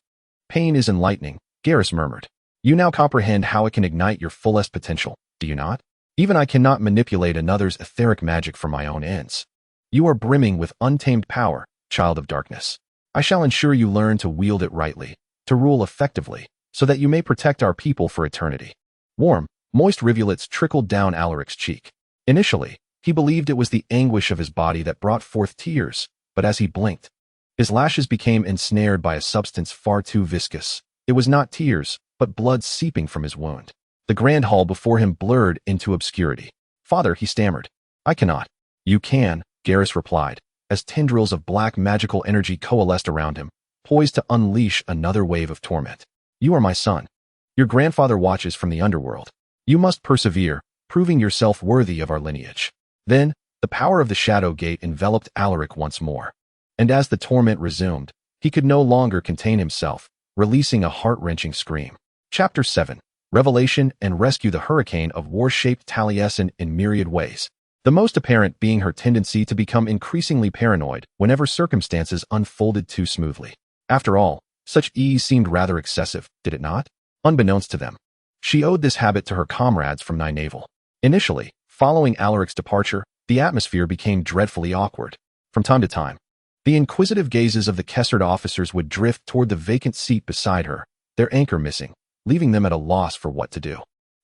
Pain is enlightening, Garis murmured. You now comprehend how it can ignite your fullest potential, do you not? Even I cannot manipulate another's etheric magic for my own ends. You are brimming with untamed power, child of darkness. I shall ensure you learn to wield it rightly, to rule effectively, so that you may protect our people for eternity. Warm, moist rivulets trickled down Alaric's cheek. Initially, he believed it was the anguish of his body that brought forth tears, but as he blinked, his lashes became ensnared by a substance far too viscous. It was not tears, but blood seeping from his wound. The grand hall before him blurred into obscurity. Father, he stammered. I cannot. You can, Garis replied, as tendrils of black magical energy coalesced around him, poised to unleash another wave of torment. You are my son. Your grandfather watches from the underworld. You must persevere, proving yourself worthy of our lineage. Then, the power of the Shadow Gate enveloped Alaric once more. And as the torment resumed, he could no longer contain himself, releasing a heart-wrenching scream. Chapter 7. Revelation and rescue the hurricane of war-shaped Talasin in myriad ways. The most apparent being her tendency to become increasingly paranoid whenever circumstances unfolded too smoothly. After all, such ease seemed rather excessive, did it not? Unbeknownst to them, she owed this habit to her comrades from Ninavarr. Initially, following Alaric's departure, the atmosphere became dreadfully awkward. From time to time, the inquisitive gazes of the Kessard officers would drift toward the vacant seat beside her, their anchor missing, leaving them at a loss for what to do.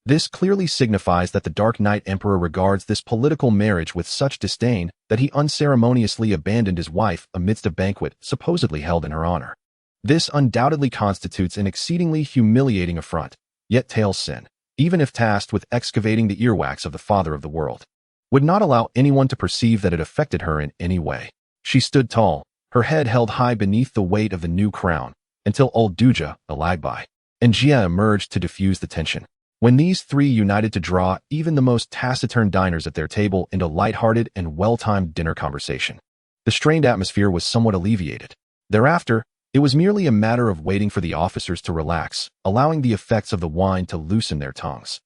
This clearly signifies that the Dark Knight Emperor regards this political marriage with such disdain that he unceremoniously abandoned his wife amidst a banquet supposedly held in her honor. This undoubtedly constitutes an exceedingly humiliating affront, yet Talasin, even if tasked with excavating the earwax of the father of the world, would not allow anyone to perceive that it affected her in any way. She stood tall, her head held high beneath the weight of the new crown, until old Duja, Alagbai, and Gia emerged to diffuse the tension. When these three united to draw even the most taciturn diners at their table into light-hearted and well-timed dinner conversation, the strained atmosphere was somewhat alleviated. Thereafter, it was merely a matter of waiting for the officers to relax, allowing the effects of the wine to loosen their tongues,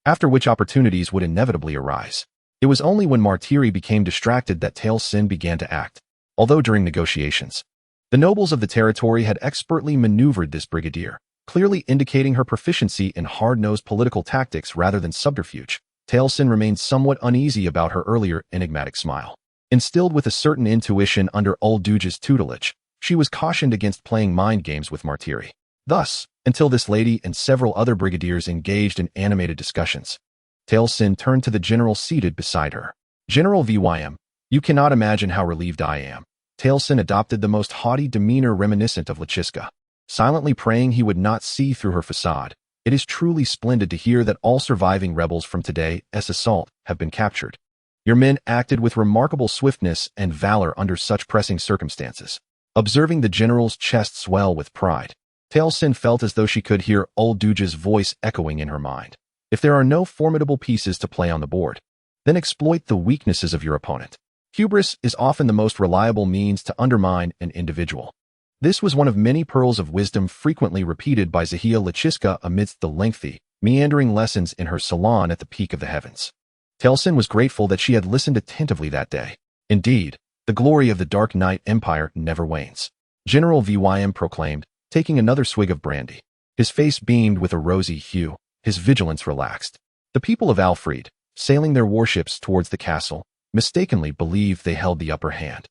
after which opportunities would inevitably arise. It was only when Martiri became distracted that Talasin began to act. Although during negotiations, the nobles of the territory had expertly maneuvered this brigadier, clearly indicating her proficiency in hard-nosed political tactics rather than subterfuge, Talasin remained somewhat uneasy about her earlier enigmatic smile. Instilled with a certain intuition under old Duja's tutelage, she was cautioned against playing mind games with Martiri. Thus, until this lady and several other brigadiers engaged in animated discussions, Talasin turned to the general seated beside her. "General Vym, you cannot imagine how relieved I am." Talasin adopted the most haughty demeanor reminiscent of Lachiska, silently praying he would not see through her facade. "It is truly splendid to hear that all surviving rebels from today's assault have been captured. Your men acted with remarkable swiftness and valor under such pressing circumstances." Observing the general's chest swell with pride, Talasin felt as though she could hear old Duja's voice echoing in her mind. "If there are no formidable pieces to play on the board, then exploit the weaknesses of your opponent. Hubris is often the most reliable means to undermine an individual." This was one of many pearls of wisdom frequently repeated by Zahia Lachiska amidst the lengthy, meandering lessons in her salon at the peak of the heavens. Talasin was grateful that she had listened attentively that day. Indeed, the glory of the Dark Knight Empire never wanes, General Vym proclaimed, taking another swig of brandy. His face beamed with a rosy hue, his vigilance relaxed. The people of Alfred, sailing their warships towards the castle, mistakenly believed they held the upper hand.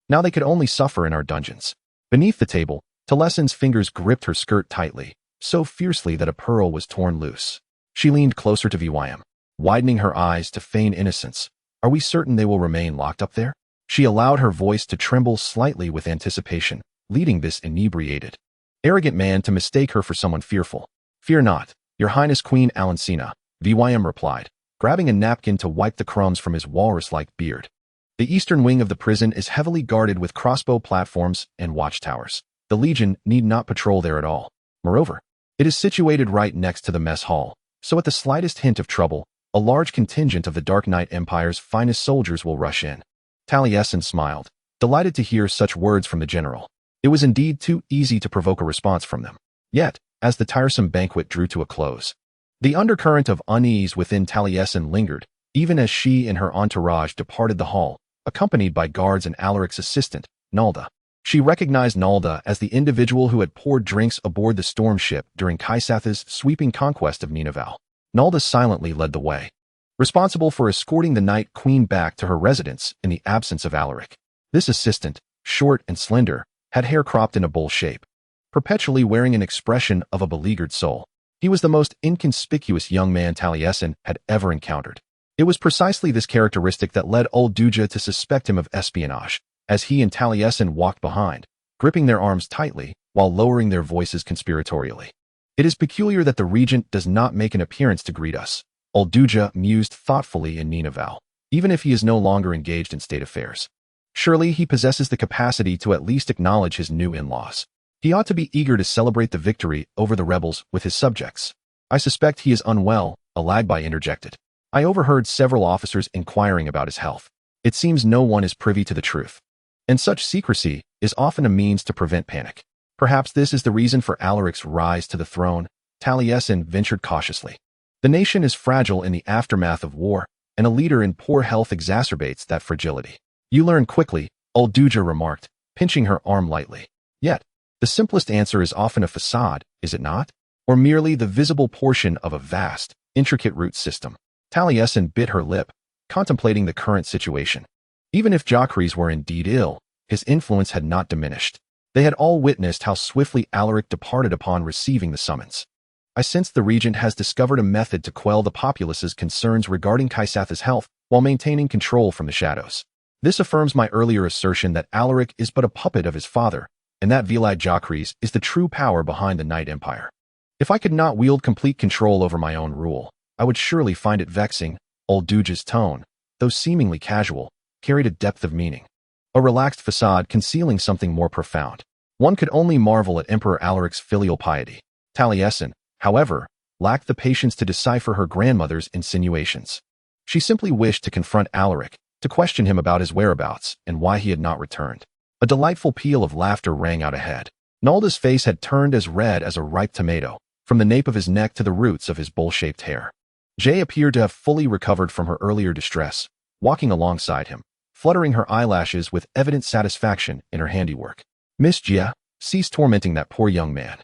Now they could only suffer in our dungeons. Beneath the table, Talasin's fingers gripped her skirt tightly, so fiercely that a pearl was torn loose. She leaned closer to Vym, widening her eyes to feign innocence. "Are we certain they will remain locked up there?" She allowed her voice to tremble slightly with anticipation, leading this inebriated, arrogant man to mistake her for someone fearful. "Fear not, Your Highness Queen Alancina," Vym replied, grabbing a napkin to wipe the crumbs from his walrus-like beard. "The eastern wing of the prison is heavily guarded with crossbow platforms and watchtowers. The Legion need not patrol there at all. Moreover, it is situated right next to the mess hall, so at the slightest hint of trouble, a large contingent of the Dark Knight Empire's finest soldiers will rush in." Talasin smiled, delighted to hear such words from the general. It was indeed too easy to provoke a response from them. Yet, as the tiresome banquet drew to a close, the undercurrent of unease within Talasin lingered, even as she and her entourage departed the hall, accompanied by guards and Alaric's assistant, Nalda. She recognized Nalda as the individual who had poured drinks aboard the storm ship during Kaisatha's sweeping conquest of Ninavarr. Nalda silently led the way, responsible for escorting the Night Queen back to her residence in the absence of Alaric. This assistant, short and slender, had hair cropped in a bowl shape, perpetually wearing an expression of a beleaguered soul. He was the most inconspicuous young man Talasin had ever encountered. It was precisely this characteristic that led old Duja to suspect him of espionage, as he and Talasin walked behind, gripping their arms tightly while lowering their voices conspiratorially. "It is peculiar that the regent does not make an appearance to greet us," old Duja mused thoughtfully in Ninavarr, "even if he is no longer engaged in state affairs. Surely he possesses the capacity to at least acknowledge his new in-laws. He ought to be eager to celebrate the victory over the rebels with his subjects." "I suspect he is unwell," Alagbai interjected. "I overheard several officers inquiring about his health. It seems no one is privy to the truth, and such secrecy is often a means to prevent panic." Perhaps this is the reason for Alaric's rise to the throne, Taliesin ventured cautiously. The nation is fragile in the aftermath of war, and a leader in poor health exacerbates that fragility. You learn quickly, old Duja remarked, pinching her arm lightly. Yet, the simplest answer is often a facade, is it not? Or merely the visible portion of a vast, intricate root system. Taliesin bit her lip, contemplating the current situation. Even if Jacres were indeed ill, his influence had not diminished. They had all witnessed how swiftly Alaric departed upon receiving the summons. I sense the regent has discovered a method to quell the populace's concerns regarding Kaisatha's health while maintaining control from the shadows. This affirms my earlier assertion that Alaric is but a puppet of his father, and that Velad Jacres is the true power behind the Night Empire. If I could not wield complete control over my own rule, I would surely find it vexing. Old Duja's tone, though seemingly casual, carried a depth of meaning. A relaxed facade concealing something more profound. One could only marvel at Emperor Alaric's filial piety. Taliesin, however, lacked the patience to decipher her grandmother's insinuations. She simply wished to confront Alaric, to question him about his whereabouts and why he had not returned. A delightful peal of laughter rang out ahead. Nalda's face had turned as red as a ripe tomato, from the nape of his neck to the roots of his bowl-shaped hair. Jay appeared to have fully recovered from her earlier distress, walking alongside him, fluttering her eyelashes with evident satisfaction in her handiwork. Miss Jia, cease tormenting that poor young man.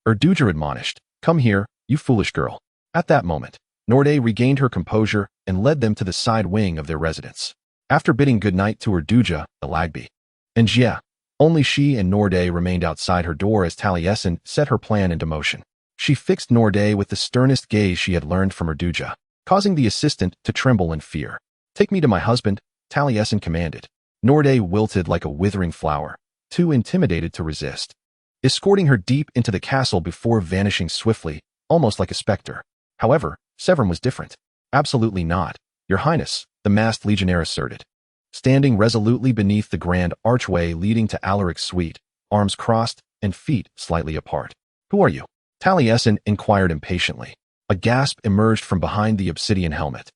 Erduja admonished, come here, you foolish girl. At that moment, Norde regained her composure and led them to the side wing of their residence. After bidding goodnight to Erduja, Alagby, and Jia, only she and Norde remained outside her door as Taliesin set her plan into motion. She fixed Norde with the sternest gaze she had learned from Erduja, causing the assistant to tremble in fear. Take me to my husband, Taliesin commanded. Norde wilted like a withering flower, too intimidated to resist, escorting her deep into the castle before vanishing swiftly, almost like a specter. However, Severin was different. Absolutely not, Your Highness, the masked legionnaire asserted. Standing resolutely beneath the grand archway leading to Alaric's suite, arms crossed and feet slightly apart. Who are you? Taliesin inquired impatiently. A gasp emerged from behind the obsidian helmet.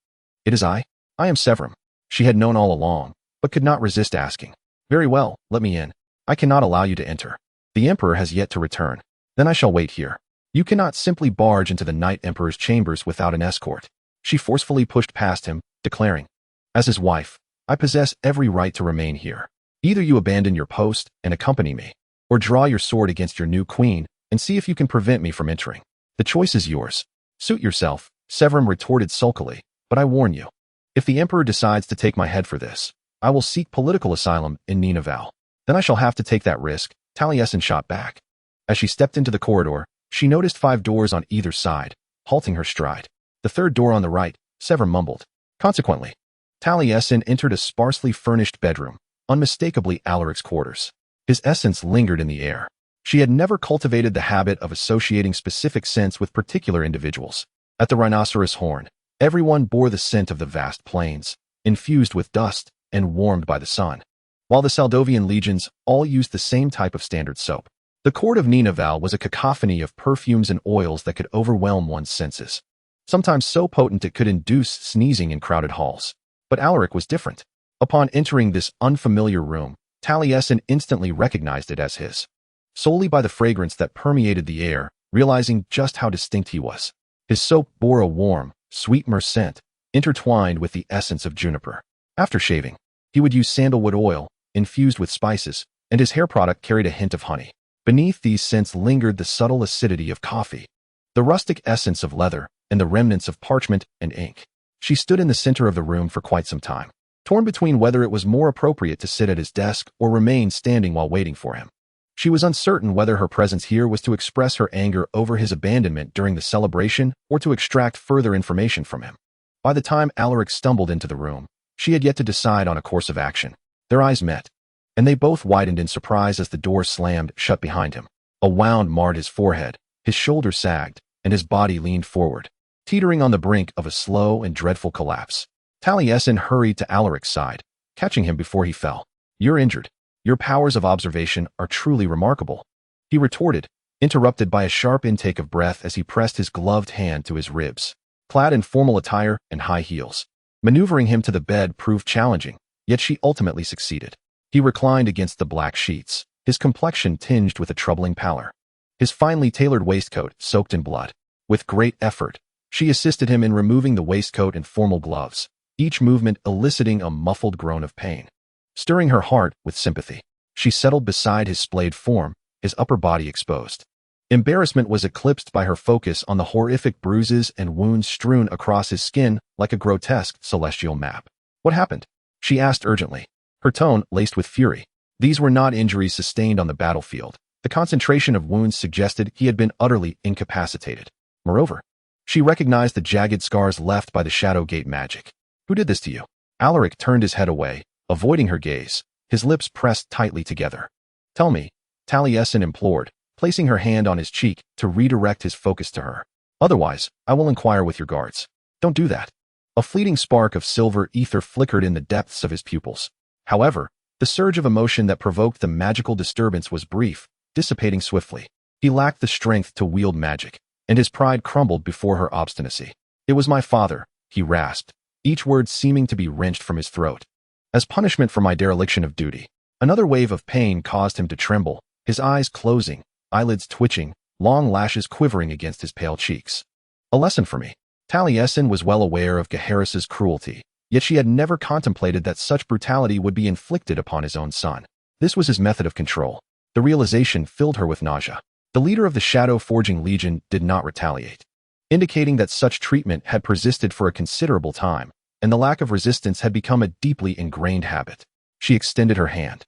It is I. I am Severin. She had known all along, but could not resist asking. Very well, let me in. I cannot allow you to enter. The Emperor has yet to return. Then I shall wait here. You cannot simply barge into the Night Emperor's chambers without an escort. She forcefully pushed past him, declaring, as his wife, I possess every right to remain here. Either you abandon your post and accompany me, or draw your sword against your new queen and see if you can prevent me from entering. The choice is yours. Suit yourself, Severin retorted sulkily, but I warn you. If the Emperor decides to take my head for this, I will seek political asylum in Ninavarr. Then I shall have to take that risk, Taliesin shot back. As she stepped into the corridor, she noticed 5 doors on either side, halting her stride. The third door on the right, Severin mumbled. Consequently, Taliesin entered a sparsely furnished bedroom, unmistakably Alaric's quarters. His essence lingered in the air. She had never cultivated the habit of associating specific scents with particular individuals. At the Rhinoceros Horn, everyone bore the scent of the vast plains, infused with dust and warmed by the sun, while the Saldovian legions all used the same type of standard soap. The court of Ninavarr was a cacophony of perfumes and oils that could overwhelm one's senses, sometimes so potent it could induce sneezing in crowded halls. But Alaric was different. Upon entering this unfamiliar room, Taliesin instantly recognized it as his, solely by the fragrance that permeated the air, realizing just how distinct he was. His soap bore a warm, sweet myrrh scent, intertwined with the essence of juniper. After shaving, he would use sandalwood oil, infused with spices, and his hair product carried a hint of honey. Beneath these scents lingered the subtle acidity of coffee, the rustic essence of leather, and the remnants of parchment and ink. She stood in the center of the room for quite some time, torn between whether it was more appropriate to sit at his desk or remain standing while waiting for him. She was uncertain whether her presence here was to express her anger over his abandonment during the celebration or to extract further information from him. By the time Alaric stumbled into the room, she had yet to decide on a course of action. Their eyes met, and they both widened in surprise as the door slammed shut behind him. A wound marred his forehead, his shoulders sagged, and his body leaned forward, teetering on the brink of a slow and dreadful collapse. Taliesin hurried to Alaric's side, catching him before he fell. You're injured. Your powers of observation are truly remarkable, he retorted, interrupted by a sharp intake of breath as he pressed his gloved hand to his ribs. Clad in formal attire and high heels, maneuvering him to the bed proved challenging, yet she ultimately succeeded. He reclined against the black sheets, his complexion tinged with a troubling pallor. His finely tailored waistcoat soaked in blood. With great effort, she assisted him in removing the waistcoat and formal gloves, each movement eliciting a muffled groan of pain. Stirring her heart with sympathy, she settled beside his splayed form, his upper body exposed. Embarrassment was eclipsed by her focus on the horrific bruises and wounds strewn across his skin like a grotesque celestial map. What happened? She asked urgently, her tone laced with fury. These were not injuries sustained on the battlefield. The concentration of wounds suggested he had been utterly incapacitated. Moreover, she recognized the jagged scars left by the Shadow Gate magic. Who did this to you? Alaric turned his head away, avoiding her gaze, his lips pressed tightly together. Tell me, Taliesin implored, placing her hand on his cheek to redirect his focus to her. Otherwise, I will inquire with your guards. Don't do that. A fleeting spark of silver ether flickered in the depths of his pupils. However, the surge of emotion that provoked the magical disturbance was brief, dissipating swiftly. He lacked the strength to wield magic, and his pride crumbled before her obstinacy. It was my father, he rasped, each word seeming to be wrenched from his throat. As punishment for my dereliction of duty. Another wave of pain caused him to tremble, his eyes closing, eyelids twitching, long lashes quivering against his pale cheeks. A lesson for me. Taliesin was well aware of Gaheris's cruelty, yet she had never contemplated that such brutality would be inflicted upon his own son. This was his method of control. The realization filled her with nausea. The leader of the Shadow Forging Legion did not retaliate, indicating that such treatment had persisted for a considerable time, and the lack of resistance had become a deeply ingrained habit. She extended her hand,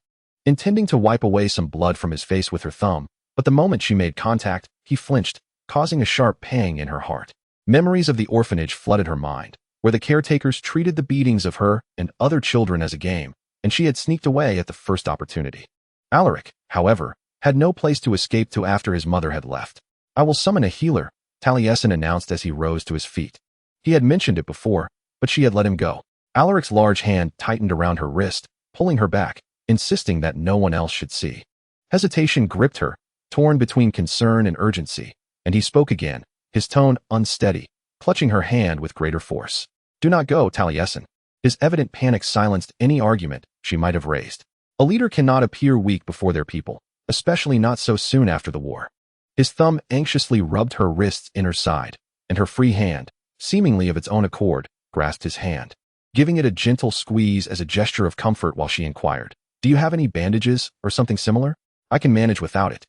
intending to wipe away some blood from his face with her thumb, but the moment she made contact, he flinched, causing a sharp pang in her heart. Memories of the orphanage flooded her mind, where the caretakers treated the beatings of her and other children as a game, and she had sneaked away at the first opportunity. Alaric, however, had no place to escape to after his mother had left. I will summon a healer, Taliesin announced as he rose to his feet. He had mentioned it before, but she had let him go. Alaric's large hand tightened around her wrist, pulling her back, insisting that no one else should see. Hesitation gripped her, torn between concern and urgency, and he spoke again, his tone unsteady, clutching her hand with greater force. Do not go, Taliesin. His evident panic silenced any argument she might have raised. A leader cannot appear weak before their people, especially not so soon after the war. His thumb anxiously rubbed her wrist's inner side, and her free hand, seemingly of its own accord, grasped his hand, giving it a gentle squeeze as a gesture of comfort while she inquired, Do you have any bandages or something similar? I can manage without it.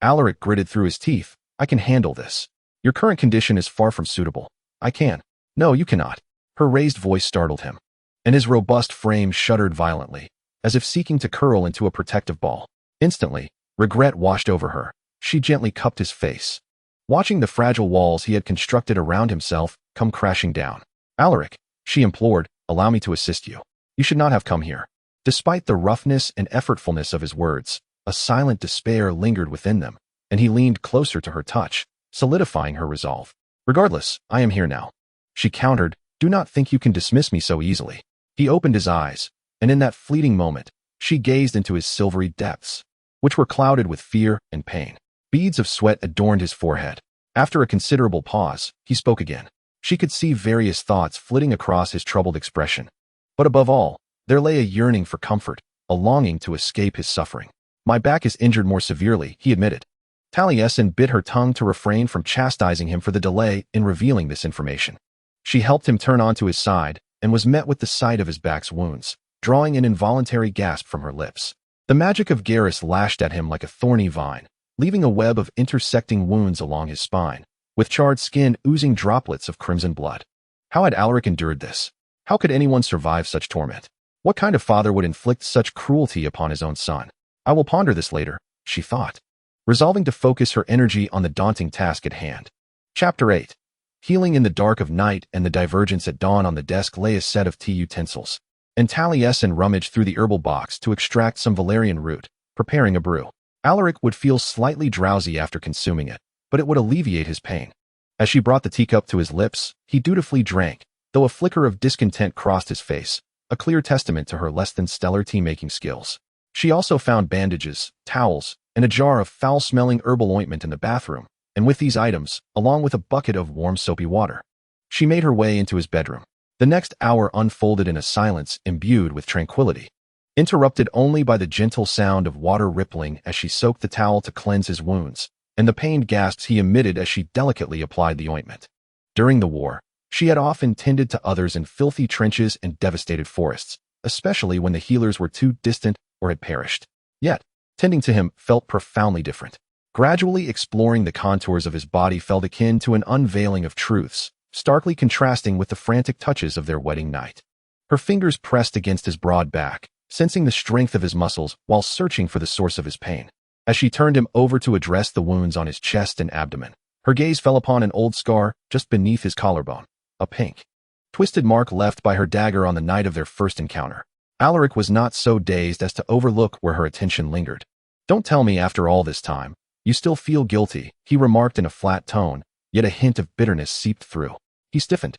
Alaric gritted through his teeth. I can handle this. Your current condition is far from suitable. I can. No, you cannot. Her raised voice startled him, and his robust frame shuddered violently, as if seeking to curl into a protective ball. Instantly, regret washed over her. She gently cupped his face, watching the fragile walls he had constructed around himself come crashing down. Alaric, she implored, allow me to assist you. You should not have come here. Despite the roughness and effortfulness of his words, a silent despair lingered within them, and he leaned closer to her touch, solidifying her resolve. Regardless, I am here now. She countered, Do not think you can dismiss me so easily. He opened his eyes, and in that fleeting moment, she gazed into his silvery depths, which were clouded with fear and pain. Beads of sweat adorned his forehead. After a considerable pause, he spoke again. She could see various thoughts flitting across his troubled expression. But above all, there lay a yearning for comfort, a longing to escape his suffering. My back is injured more severely, he admitted. Taliesin bit her tongue to refrain from chastising him for the delay in revealing this information. She helped him turn onto his side and was met with the sight of his back's wounds, drawing an involuntary gasp from her lips. The magic of Garrus lashed at him like a thorny vine, leaving a web of intersecting wounds along his spine, with charred skin oozing droplets of crimson blood. How had Alaric endured this? How could anyone survive such torment? What kind of father would inflict such cruelty upon his own son? I will ponder this later, she thought, resolving to focus her energy on the daunting task at hand. Chapter 8. Healing in the dark of night and the divergence at dawn. On the desk lay a set of tea utensils, and Taliesin rummaged through the herbal box to extract some valerian root, preparing a brew. Alaric would feel slightly drowsy after consuming it, but it would alleviate his pain. As she brought the teacup to his lips, he dutifully drank, though a flicker of discontent crossed his face, a clear testament to her less than stellar tea-making skills. She also found bandages, towels, and a jar of foul-smelling herbal ointment in the bathroom, and with these items, along with a bucket of warm soapy water, she made her way into his bedroom. The next hour unfolded in a silence imbued with tranquility. interrupted only by the gentle sound of water rippling as she soaked the towel to cleanse his wounds, and the pained gasps he emitted as she delicately applied the ointment. During the war, she had often tended to others in filthy trenches and devastated forests, especially when the healers were too distant or had perished. Yet, tending to him felt profoundly different. Gradually exploring the contours of his body felt akin to an unveiling of truths, starkly contrasting with the frantic touches of their wedding night. Her fingers pressed against his broad back, sensing the strength of his muscles while searching for the source of his pain. As she turned him over to address the wounds on his chest and abdomen, her gaze fell upon an old scar just beneath his collarbone, a pink, twisted mark left by her dagger on the night of their first encounter. Alaric was not so dazed as to overlook where her attention lingered. "Don't tell me after all this time, you still feel guilty," he remarked in a flat tone, yet a hint of bitterness seeped through. He stiffened,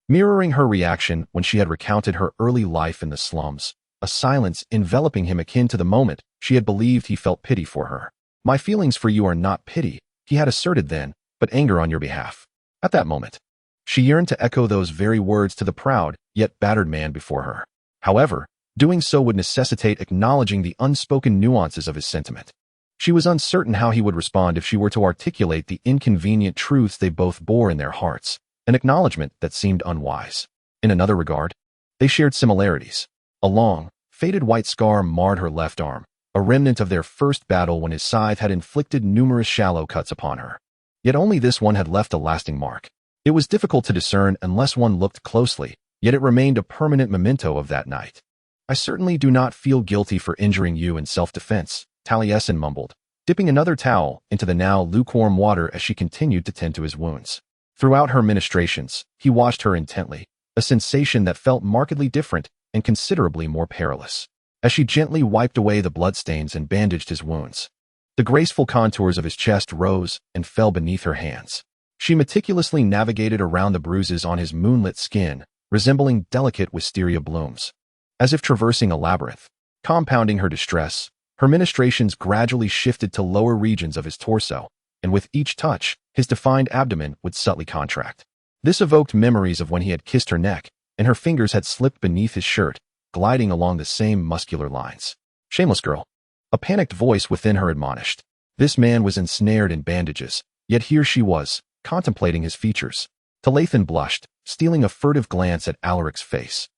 mirroring her reaction when she had recounted her early life in the slums, a silence enveloping him akin to the moment she had believed he felt pity for her. "My feelings for you are not pity," he had asserted then, "but anger on your behalf." At that moment, she yearned to echo those very words to the proud, yet battered man before her. However, doing so would necessitate acknowledging the unspoken nuances of his sentiment. She was uncertain how he would respond if she were to articulate the inconvenient truths they both bore in their hearts, an acknowledgement that seemed unwise. In another regard, they shared similarities. A long, faded white scar marred her left arm, a remnant of their first battle when his scythe had inflicted numerous shallow cuts upon her. Yet only this one had left a lasting mark. It was difficult to discern unless one looked closely, yet it remained a permanent memento of that night. "I certainly do not feel guilty for injuring you in self-defense," Talasin mumbled, dipping another towel into the now lukewarm water as she continued to tend to his wounds. Throughout her ministrations, he watched her intently, a sensation that felt markedly different and considerably more perilous. As she gently wiped away the bloodstains and bandaged his wounds, the graceful contours of his chest rose and fell beneath her hands. She meticulously navigated around the bruises on his moonlit skin, resembling delicate wisteria blooms. As if traversing a labyrinth, compounding her distress, her ministrations gradually shifted to lower regions of his torso, and with each touch, his defined abdomen would subtly contract. This evoked memories of when he had kissed her neck, and her fingers had slipped beneath his shirt, gliding along the same muscular lines. "Shameless girl," a panicked voice within her admonished. This man was ensnared in bandages, yet here she was, contemplating his features. Talasin blushed, stealing a furtive glance at Alaric's face,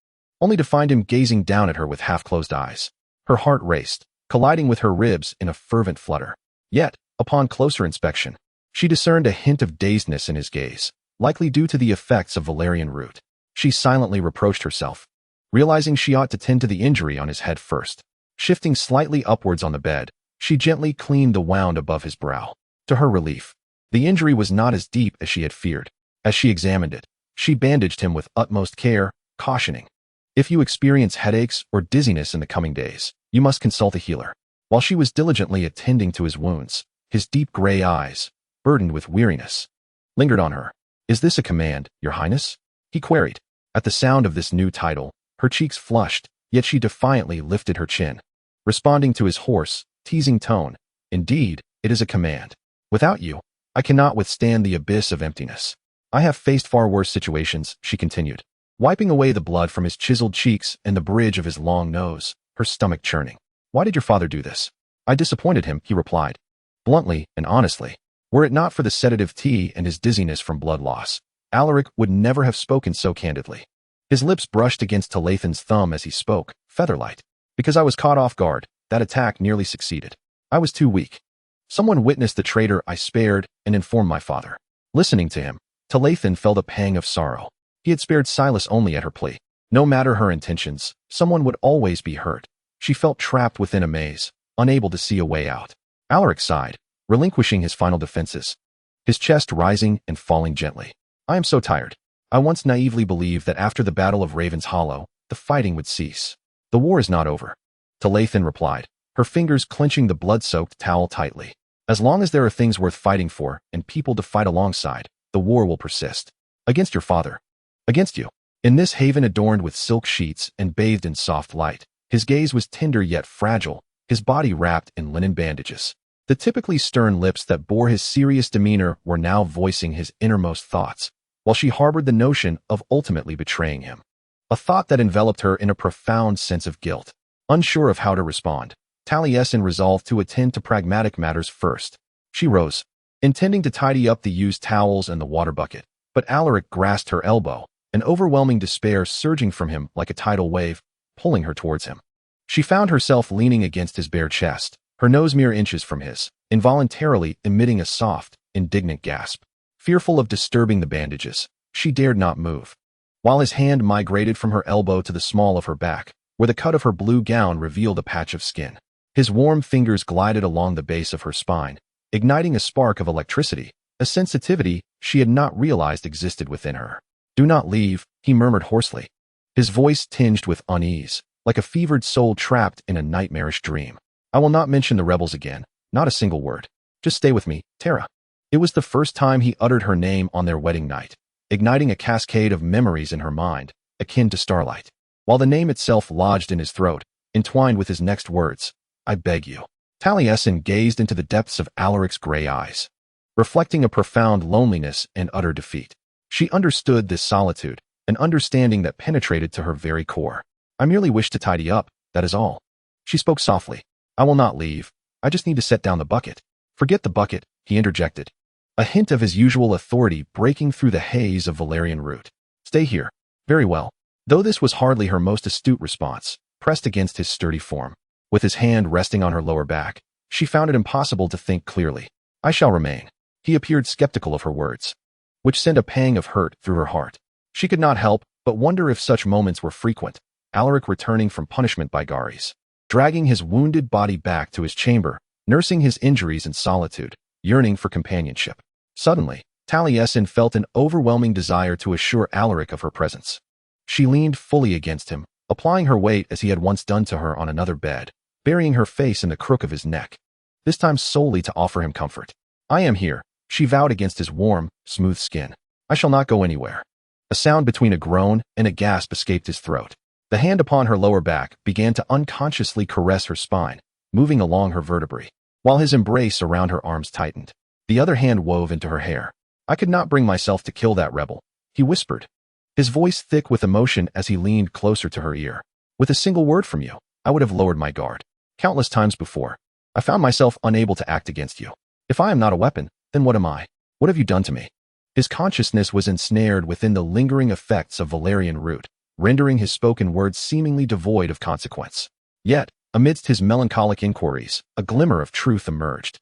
only to find him gazing down at her with half-closed eyes. Her heart raced, colliding with her ribs in a fervent flutter. Yet, upon closer inspection, she discerned a hint of dazedness in his gaze, likely due to the effects of valerian root. She silently reproached herself, realizing she ought to tend to the injury on his head first. Shifting slightly upwards on the bed, she gently cleaned the wound above his brow. To her relief, the injury was not as deep as she had feared. As she examined it, she bandaged him with utmost care, cautioning, "If you experience headaches or dizziness in the coming days, you must consult a healer." While she was diligently attending to his wounds, his deep gray eyes, burdened with weariness, lingered on her. "Is this a command, Your Highness?" he queried. At the sound of this new title, her cheeks flushed, yet she defiantly lifted her chin, responding to his hoarse, teasing tone. "Indeed, it is a command. Without you, I cannot withstand the abyss of emptiness. I have faced far worse situations," she continued, wiping away the blood from his chiseled cheeks and the bridge of his long nose, her stomach churning. "Why did your father do this?" "I disappointed him," he replied, bluntly and honestly. Were it not for the sedative tea and his dizziness from blood loss, Alaric would never have spoken so candidly. His lips brushed against Talasin's thumb as he spoke, featherlight. "Because I was caught off guard, that attack nearly succeeded. I was too weak. Someone witnessed the traitor I spared and informed my father." Listening to him, Talasin felt a pang of sorrow. He had spared Silas only at her plea. No matter her intentions, someone would always be hurt. She felt trapped within a maze, unable to see a way out. Alaric sighed, relinquishing his final defenses, his chest rising and falling gently. "I am so tired. I once naively believed that after the Battle of Raven's Hollow, the fighting would cease." "The war is not over," Talasin replied, her fingers clenching the blood-soaked towel tightly. "As long as there are things worth fighting for and people to fight alongside, the war will persist. Against your father. Against you." In this haven adorned with silk sheets and bathed in soft light, his gaze was tender yet fragile, his body wrapped in linen bandages. The typically stern lips that bore his serious demeanor were now voicing his innermost thoughts, while she harbored the notion of ultimately betraying him. A thought that enveloped her in a profound sense of guilt. Unsure of how to respond, Taliesin resolved to attend to pragmatic matters first. She rose, intending to tidy up the used towels and the water bucket, but Alaric grasped her elbow, an overwhelming despair surging from him like a tidal wave, pulling her towards him. She found herself leaning against his bare chest, her nose mere inches from his, involuntarily emitting a soft, indignant gasp. Fearful of disturbing the bandages, she dared not move. While his hand migrated from her elbow to the small of her back, where the cut of her blue gown revealed a patch of skin, his warm fingers glided along the base of her spine, igniting a spark of electricity, a sensitivity she had not realized existed within her. "Do not leave," he murmured hoarsely, his voice tinged with unease, like a fevered soul trapped in a nightmarish dream. "I will not mention the rebels again, not a single word. Just stay with me, Tara." It was the first time he uttered her name on their wedding night, igniting a cascade of memories in her mind, akin to starlight. While the name itself lodged in his throat, entwined with his next words, "I beg you." Taliesin gazed into the depths of Alaric's gray eyes, reflecting a profound loneliness and utter defeat. She understood this solitude, an understanding that penetrated to her very core. "I merely wish to tidy up, that is all." She spoke softly. "I will not leave. I just need to set down the bucket." "Forget the bucket," he interjected, a hint of his usual authority breaking through the haze of Valerian root. "Stay here." "Very well." Though this was hardly her most astute response, pressed against his sturdy form, with his hand resting on her lower back, she found it impossible to think clearly. "I shall remain." He appeared skeptical of her words, which sent a pang of hurt through her heart. She could not help but wonder if such moments were frequent, Alaric returning from punishment by Garis, dragging his wounded body back to his chamber, nursing his injuries in solitude, yearning for companionship. Suddenly, Taliesin felt an overwhelming desire to assure Alaric of her presence. She leaned fully against him, applying her weight as he had once done to her on another bed, burying her face in the crook of his neck, this time solely to offer him comfort. "I am here," she vowed against his warm, smooth skin. "I shall not go anywhere." A sound between a groan and a gasp escaped his throat. The hand upon her lower back began to unconsciously caress her spine, moving along her vertebrae, while his embrace around her arms tightened. The other hand wove into her hair. "I could not bring myself to kill that rebel," he whispered, his voice thick with emotion as he leaned closer to her ear. "With a single word from you, I would have lowered my guard. Countless times before, I found myself unable to act against you. If I am not a weapon, then what am I? What have you done to me?" His consciousness was ensnared within the lingering effects of Valerian root, rendering his spoken words seemingly devoid of consequence. Yet, amidst his melancholic inquiries, a glimmer of truth emerged.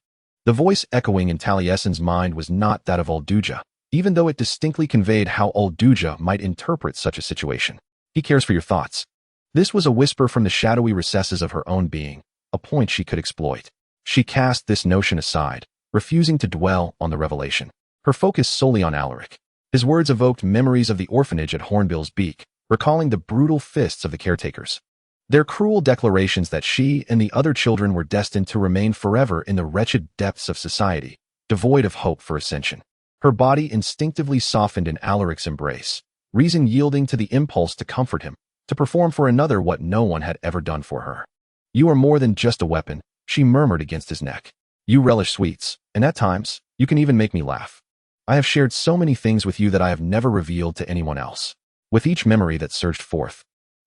The voice echoing in Taliesin's mind was not that of Ulduja, even though it distinctly conveyed how Ulduja might interpret such a situation. "He cares for your thoughts." This was a whisper from the shadowy recesses of her own being, a point she could exploit. She cast this notion aside, refusing to dwell on the revelation, her focus solely on Alaric. His words evoked memories of the orphanage at Hornbill's Beak, recalling the brutal fists of the caretakers. Their cruel declarations that she and the other children were destined to remain forever in the wretched depths of society, devoid of hope for ascension. Her body instinctively softened in Alaric's embrace, reason yielding to the impulse to comfort him, to perform for another what no one had ever done for her. "You are more than just a weapon," she murmured against his neck. "You relish sweets, and at times, you can even make me laugh. I have shared so many things with you that I have never revealed to anyone else." With each memory that surged forth,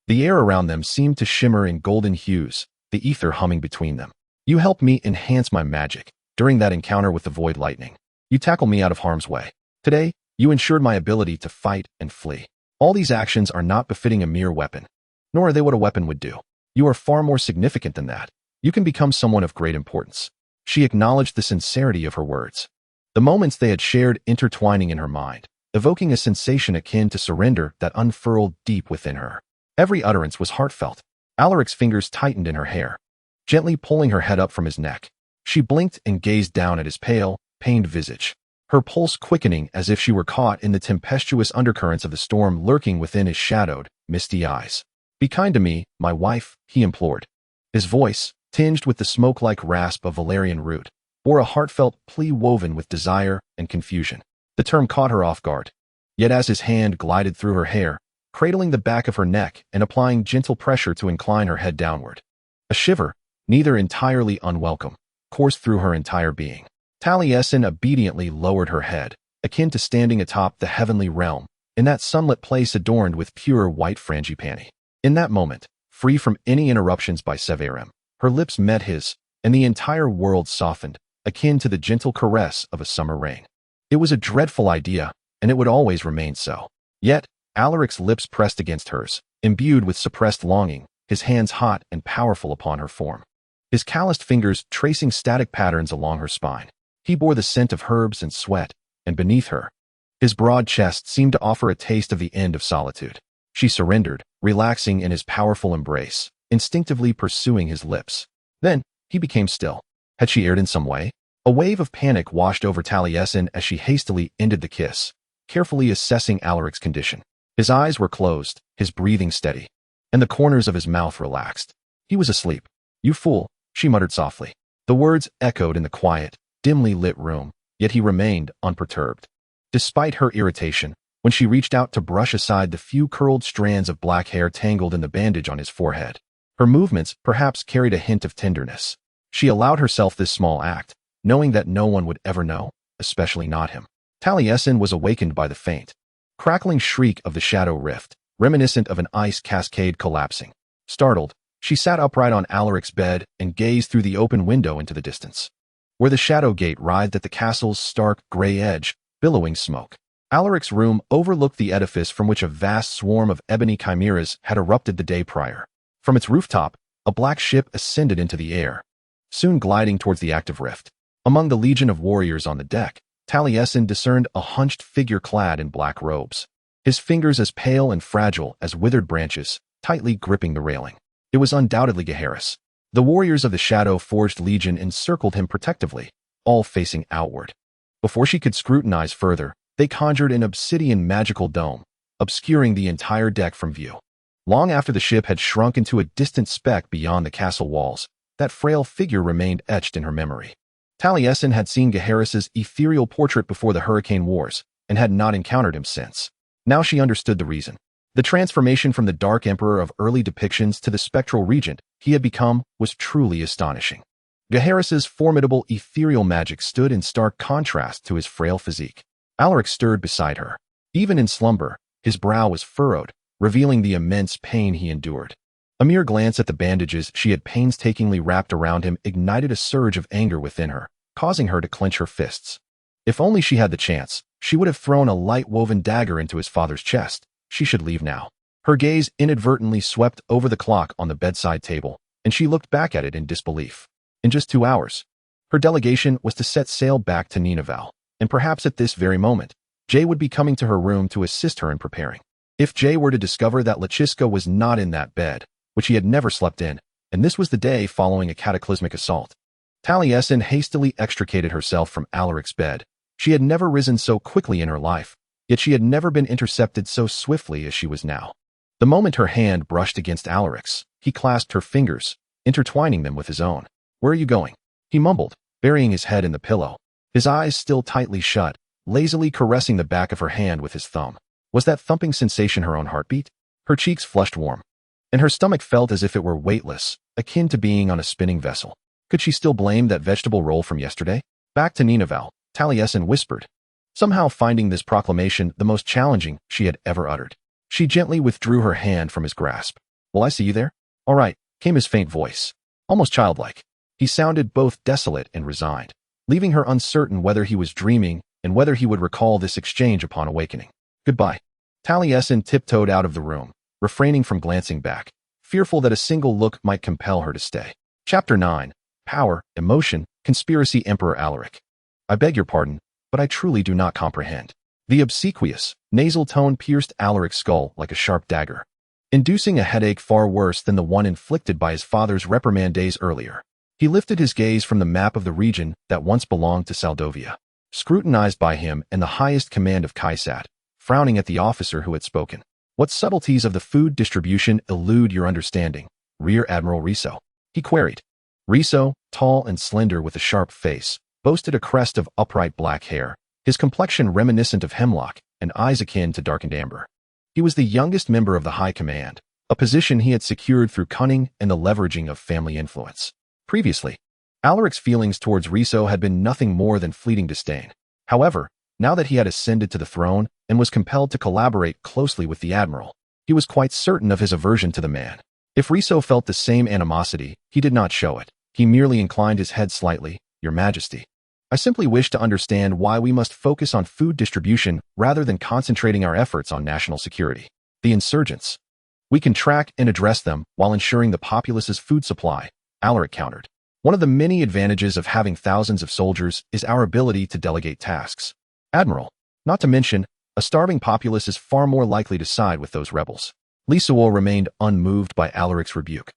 the air around them seemed to shimmer in golden hues, the ether humming between them. "You helped me enhance my magic during that encounter with the Void Lightning. You tackled me out of harm's way. Today, you ensured my ability to fight and flee. All these actions are not befitting a mere weapon, nor are they what a weapon would do. You are far more significant than that. You can become someone of great importance." She acknowledged the sincerity of her words, the moments they had shared intertwining in her mind, evoking a sensation akin to surrender that unfurled deep within her. Every utterance was heartfelt. Alaric's fingers tightened in her hair, gently pulling her head up from his neck. She blinked and gazed down at his pale, pained visage, her pulse quickening as if she were caught in the tempestuous undercurrents of the storm lurking within his shadowed, misty eyes. "Be kind to me, my wife," he implored. His voice, tinged with the smoke-like rasp of Valerian root, bore a heartfelt plea woven with desire and confusion. The term caught her off guard. Yet as his hand glided through her hair, cradling the back of her neck and applying gentle pressure to incline her head downward, a shiver, neither entirely unwelcome, coursed through her entire being. Taliesin obediently lowered her head, akin to standing atop the heavenly realm, in that sunlit place adorned with pure white frangipani. In that moment, free from any interruptions by Severim. Her lips met his, and the entire world softened, akin to the gentle caress of a summer rain. It was a dreadful idea, and it would always remain so. Yet, Alaric's lips pressed against hers, imbued with suppressed longing, his hands hot and powerful upon her form. His calloused fingers tracing static patterns along her spine. He bore the scent of herbs and sweat, and beneath her, his broad chest seemed to offer a taste of the end of solitude. She surrendered, relaxing in his powerful embrace, instinctively pursuing his lips. Then, he became still. Had she erred in some way? A wave of panic washed over Taliesin as she hastily ended the kiss, carefully assessing Alaric's condition. His eyes were closed, his breathing steady, and the corners of his mouth relaxed. He was asleep. "You fool," she muttered softly. The words echoed in the quiet, dimly lit room, yet he remained unperturbed. Despite her irritation, when she reached out to brush aside the few curled strands of black hair tangled in the bandage on his forehead, her movements perhaps carried a hint of tenderness. She allowed herself this small act, knowing that no one would ever know, especially not him. Taliesin was awakened by the faint, crackling shriek of the shadow rift, reminiscent of an ice cascade collapsing. Startled, she sat upright on Alaric's bed and gazed through the open window into the distance, where the shadow gate writhed at the castle's stark gray edge, billowing smoke. Alaric's room overlooked the edifice from which a vast swarm of ebony chimeras had erupted the day prior. From its rooftop, a black ship ascended into the air, soon gliding towards the active rift. Among the legion of warriors on the deck, Taliesin discerned a hunched figure clad in black robes, his fingers as pale and fragile as withered branches, tightly gripping the railing. It was undoubtedly Gaheris. The warriors of the Shadow-Forged Legion encircled him protectively, all facing outward. Before she could scrutinize further, they conjured an obsidian magical dome, obscuring the entire deck from view. Long after the ship had shrunk into a distant speck beyond the castle walls, that frail figure remained etched in her memory. Taliesin had seen Gaheris's ethereal portrait before the Hurricane Wars, and had not encountered him since. Now she understood the reason. The transformation from the Dark Emperor of early depictions to the spectral regent he had become was truly astonishing. Gaheris's formidable ethereal magic stood in stark contrast to his frail physique. Alaric stirred beside her. Even in slumber, his brow was furrowed, revealing the immense pain he endured. A mere glance at the bandages she had painstakingly wrapped around him ignited a surge of anger within her, causing her to clench her fists. If only she had the chance, she would have thrown a light-woven dagger into his father's chest. She should leave now. Her gaze inadvertently swept over the clock on the bedside table, and she looked back at it in disbelief. In just 2 hours, her delegation was to set sail back to Ninavarr, and perhaps at this very moment, Jay would be coming to her room to assist her in preparing. If Jay were to discover that Lachiska was not in that bed, which he had never slept in, and this was the day following a cataclysmic assault. Taliesin hastily extricated herself from Alaric's bed. She had never risen so quickly in her life, yet she had never been intercepted so swiftly as she was now. The moment her hand brushed against Alaric's, he clasped her fingers, intertwining them with his own. "Where are you going?" he mumbled, burying his head in the pillow, his eyes still tightly shut, lazily caressing the back of her hand with his thumb. Was that thumping sensation her own heartbeat? Her cheeks flushed warm, and her stomach felt as if it were weightless, akin to being on a spinning vessel. Could she still blame that vegetable roll from yesterday? Back to Ninavarr, Taliesin whispered, somehow finding this proclamation the most challenging she had ever uttered. She gently withdrew her hand from his grasp. "Will I see you there?" "All right," came his faint voice, almost childlike. He sounded both desolate and resigned, leaving her uncertain whether he was dreaming and whether he would recall this exchange upon awakening. "Goodbye." Taliesin tiptoed out of the room, refraining from glancing back, fearful that a single look might compel her to stay. Chapter 9. Power, Emotion, Conspiracy. Emperor Alaric. "I beg your pardon, but I truly do not comprehend." The obsequious, nasal tone pierced Alaric's skull like a sharp dagger, inducing a headache far worse than the one inflicted by his father's reprimand days earlier. He lifted his gaze from the map of the region that once belonged to Saldovia, scrutinized by him and the highest command of Kaisat, frowning at the officer who had spoken. "What subtleties of the food distribution elude your understanding, Rear Admiral Riso?" he queried. Riso, tall and slender with a sharp face, boasted a crest of upright black hair, his complexion reminiscent of hemlock and eyes akin to darkened amber. He was the youngest member of the High Command, a position he had secured through cunning and the leveraging of family influence. Previously, Alaric's feelings towards Riso had been nothing more than fleeting disdain. However, now that he had ascended to the throne and was compelled to collaborate closely with the admiral, he was quite certain of his aversion to the man. If Riso felt the same animosity, he did not show it. He merely inclined his head slightly. Your Majesty, I simply wish to understand why we must focus on food distribution rather than concentrating our efforts on national security. The insurgents. We can track and address them while ensuring the populace's food supply, Alaric countered. One of the many advantages of having thousands of soldiers is our ability to delegate tasks. Admiral, not to mention, a starving populace is far more likely to side with those rebels. Lisaol remained unmoved by Alaric's rebuke,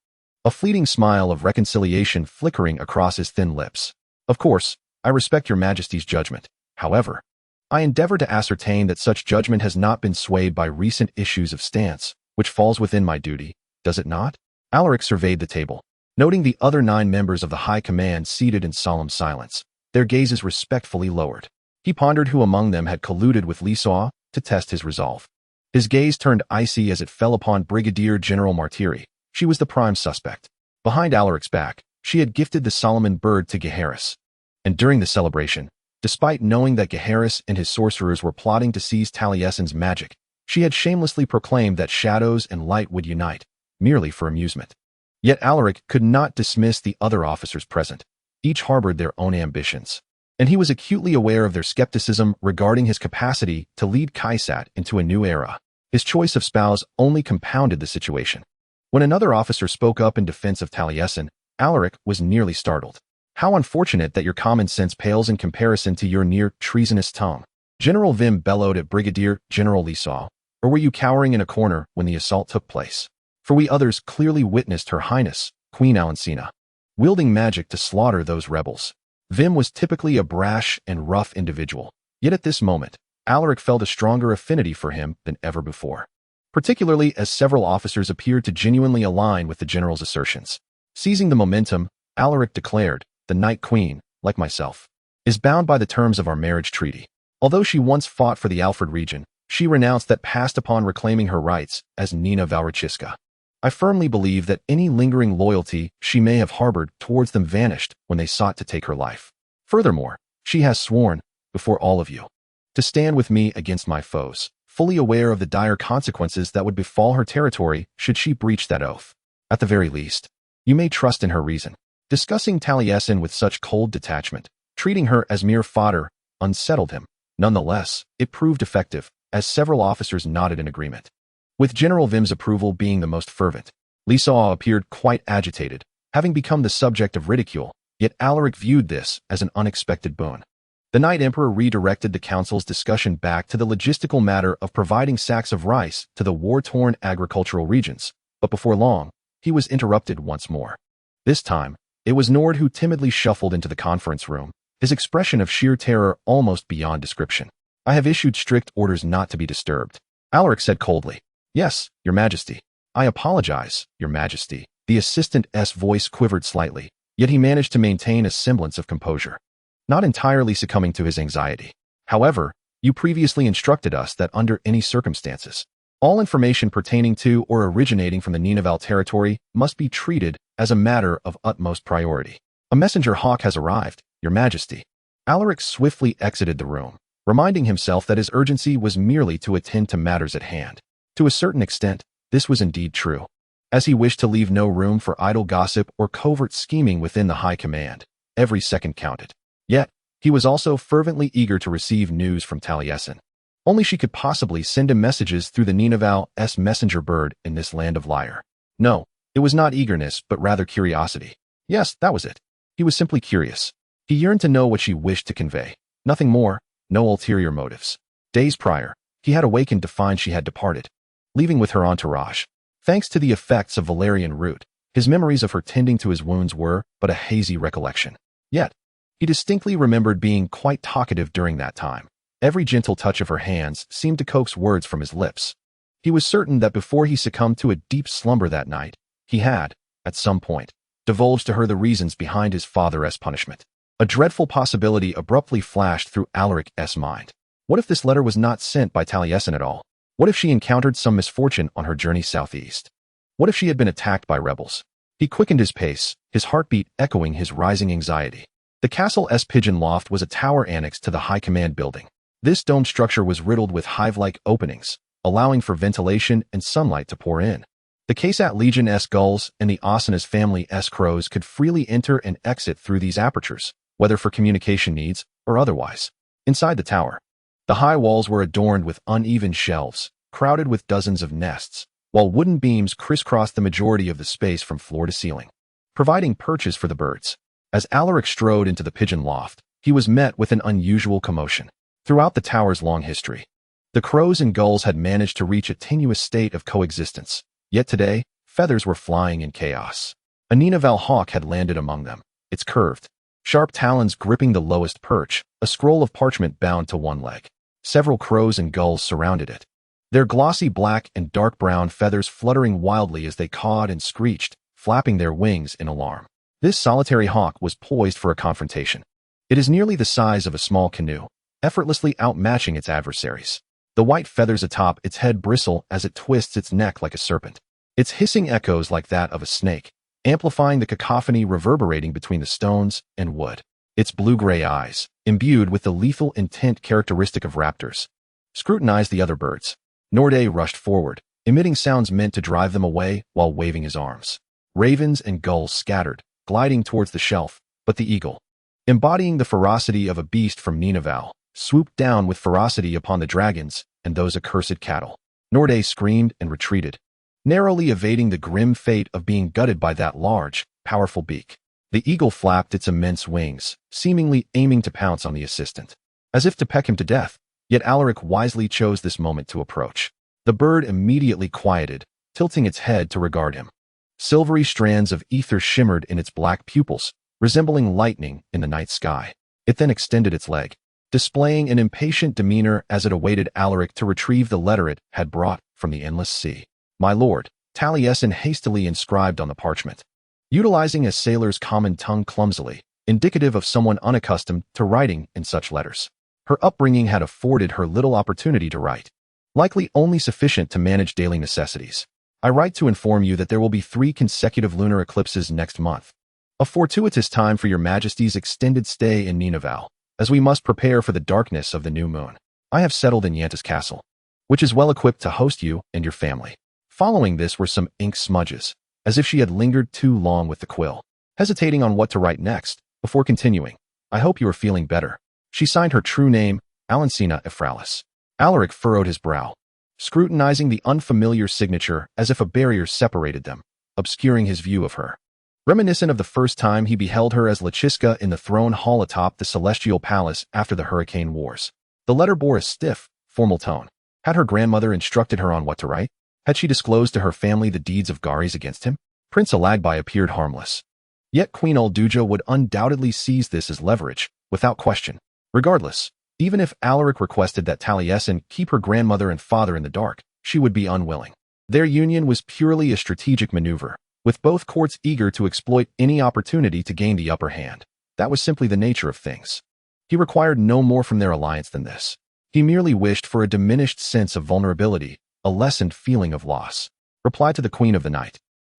a fleeting smile of reconciliation flickering across his thin lips. Of course, I respect your Majesty's judgment. However, I endeavor to ascertain that such judgment has not been swayed by recent issues of stance, which falls within my duty, does it not? Alaric surveyed the table, noting the other 9 members of the High Command seated in solemn silence, their gazes respectfully lowered. He pondered who among them had colluded with Lisaol to test his resolve. His gaze turned icy as it fell upon Brigadier General Martiri. She was the prime suspect. Behind Alaric's back, she had gifted the Solomon bird to Gaheris. And during the celebration, despite knowing that Gaheris and his sorcerers were plotting to seize Taliesin's magic, she had shamelessly proclaimed that shadows and light would unite, merely for amusement. Yet Alaric could not dismiss the other officers present. Each harbored their own ambitions, and he was acutely aware of their skepticism regarding his capacity to lead Kaisat into a new era. His choice of spouse only compounded the situation. When another officer spoke up in defense of Taliesin, Alaric was nearly startled. How unfortunate that your common sense pales in comparison to your near treasonous tongue. General Vim bellowed at Brigadier General Lisaol. Or were you cowering in a corner when the assault took place? For we others clearly witnessed Her Highness, Queen Alensina, wielding magic to slaughter those rebels. Vim was typically a brash and rough individual, yet at this moment, Alaric felt a stronger affinity for him than ever before, particularly as several officers appeared to genuinely align with the general's assertions. Seizing the momentum, Alaric declared, the Night Queen, like myself, is bound by the terms of our marriage treaty. Although she once fought for the Alfred region, she renounced that past upon reclaiming her rights as Ninavarr. I firmly believe that any lingering loyalty she may have harbored towards them vanished when they sought to take her life. Furthermore, she has sworn, before all of you, to stand with me against my foes, fully aware of the dire consequences that would befall her territory should she breach that oath. At the very least, you may trust in her reason. Discussing Taliesin with such cold detachment, treating her as mere fodder, unsettled him. Nonetheless, it proved effective, as several officers nodded in agreement. With General Vim's approval being the most fervent, Lisaol appeared quite agitated, having become the subject of ridicule, yet Alaric viewed this as an unexpected boon. The Night Emperor redirected the council's discussion back to the logistical matter of providing sacks of rice to the war-torn agricultural regions, but before long, he was interrupted once more. This time, it was Nord who timidly shuffled into the conference room, his expression of sheer terror almost beyond description. I have issued strict orders not to be disturbed, Alaric said coldly. Yes, Your Majesty. I apologize, Your Majesty. The assistant's voice quivered slightly, yet he managed to maintain a semblance of composure, not entirely succumbing to his anxiety. However, you previously instructed us that under any circumstances, all information pertaining to or originating from the Ninavarr territory must be treated as a matter of utmost priority. A messenger hawk has arrived, Your Majesty. Alaric swiftly exited the room, reminding himself that his urgency was merely to attend to matters at hand. To a certain extent, this was indeed true, as he wished to leave no room for idle gossip or covert scheming within the High Command. Every second counted. Yet, he was also fervently eager to receive news from Taliesin. Only she could possibly send him messages through the Ninavarr's messenger bird in this land of Lyre. No, it was not eagerness but rather curiosity. Yes, that was it. He was simply curious. He yearned to know what she wished to convey. Nothing more, no ulterior motives. Days prior, he had awakened to find she had departed, leaving with her entourage. Thanks to the effects of valerian root, his memories of her tending to his wounds were but a hazy recollection. Yet, he distinctly remembered being quite talkative during that time. Every gentle touch of her hands seemed to coax words from his lips. He was certain that before he succumbed to a deep slumber that night, he had, at some point, divulged to her the reasons behind his father's punishment. A dreadful possibility abruptly flashed through Alaric's mind. What if this letter was not sent by Taliesin at all? What if she encountered some misfortune on her journey southeast? What if she had been attacked by rebels? He quickened his pace, his heartbeat echoing his rising anxiety. The castle's pigeon loft was a tower annexed to the High Command building. This domed structure was riddled with hive-like openings, allowing for ventilation and sunlight to pour in. The Kasat Legion S gulls and the Asana's family S crows could freely enter and exit through these apertures, whether for communication needs or otherwise. Inside the tower, the high walls were adorned with uneven shelves, crowded with dozens of nests, while wooden beams crisscrossed the majority of the space from floor to ceiling, providing perches for the birds. As Alaric strode into the pigeon loft, he was met with an unusual commotion. Throughout the tower's long history, the crows and gulls had managed to reach a tenuous state of coexistence. Yet today, feathers were flying in chaos. A Ninavarr hawk had landed among them, its curved, sharp talons gripping the lowest perch, a scroll of parchment bound to one leg. Several crows and gulls surrounded it, their glossy black and dark brown feathers fluttering wildly as they cawed and screeched, flapping their wings in alarm. This solitary hawk was poised for a confrontation. It is nearly the size of a small canoe, effortlessly outmatching its adversaries. The white feathers atop its head bristle as it twists its neck like a serpent. Its hissing echoes like that of a snake, amplifying the cacophony reverberating between the stones and wood. Its blue-gray eyes, imbued with the lethal intent characteristic of raptors, scrutinized the other birds. Norday rushed forward, emitting sounds meant to drive them away while waving his arms. Ravens and gulls scattered, gliding towards the shelf, but the eagle, embodying the ferocity of a beast from Ninavarr, swooped down with ferocity upon the dragons and those accursed cattle. Norday screamed and retreated, narrowly evading the grim fate of being gutted by that large, powerful beak. The eagle flapped its immense wings, seemingly aiming to pounce on the assistant, as if to peck him to death, yet Alaric wisely chose this moment to approach. The bird immediately quieted, tilting its head to regard him. Silvery strands of ether shimmered in its black pupils, resembling lightning in the night sky. It then extended its leg, displaying an impatient demeanor as it awaited Alaric to retrieve the letter it had brought from the endless sea. "My lord," Talasin hastily inscribed on the parchment, utilizing a sailor's common tongue clumsily, indicative of someone unaccustomed to writing in such letters. Her upbringing had afforded her little opportunity to write, likely only sufficient to manage daily necessities. "I write to inform you that there will be 3 consecutive lunar eclipses next month, a fortuitous time for your majesty's extended stay in Ninavarr, as we must prepare for the darkness of the new moon. I have settled in Yanta's castle, which is well equipped to host you and your family." Following this were some ink smudges, as if she had lingered too long with the quill, hesitating on what to write next, before continuing. "I hope you are feeling better." She signed her true name, Alancina Ephralis. Alaric furrowed his brow, scrutinizing the unfamiliar signature as if a barrier separated them, obscuring his view of her. Reminiscent of the first time he beheld her as Lachiska in the throne hall atop the celestial palace after the Hurricane Wars. The letter bore a stiff, formal tone. Had her grandmother instructed her on what to write? Had she disclosed to her family the deeds of Garis against him? Prince Alagbai appeared harmless. Yet Queen Ulduja would undoubtedly seize this as leverage, without question. Regardless, even if Alaric requested that Talasin keep her grandmother and father in the dark, she would be unwilling. Their union was purely a strategic maneuver, with both courts eager to exploit any opportunity to gain the upper hand. That was simply the nature of things. He required no more from their alliance than this. He merely wished for a diminished sense of vulnerability, a lessened feeling of loss. Reply to the Queen of the Night.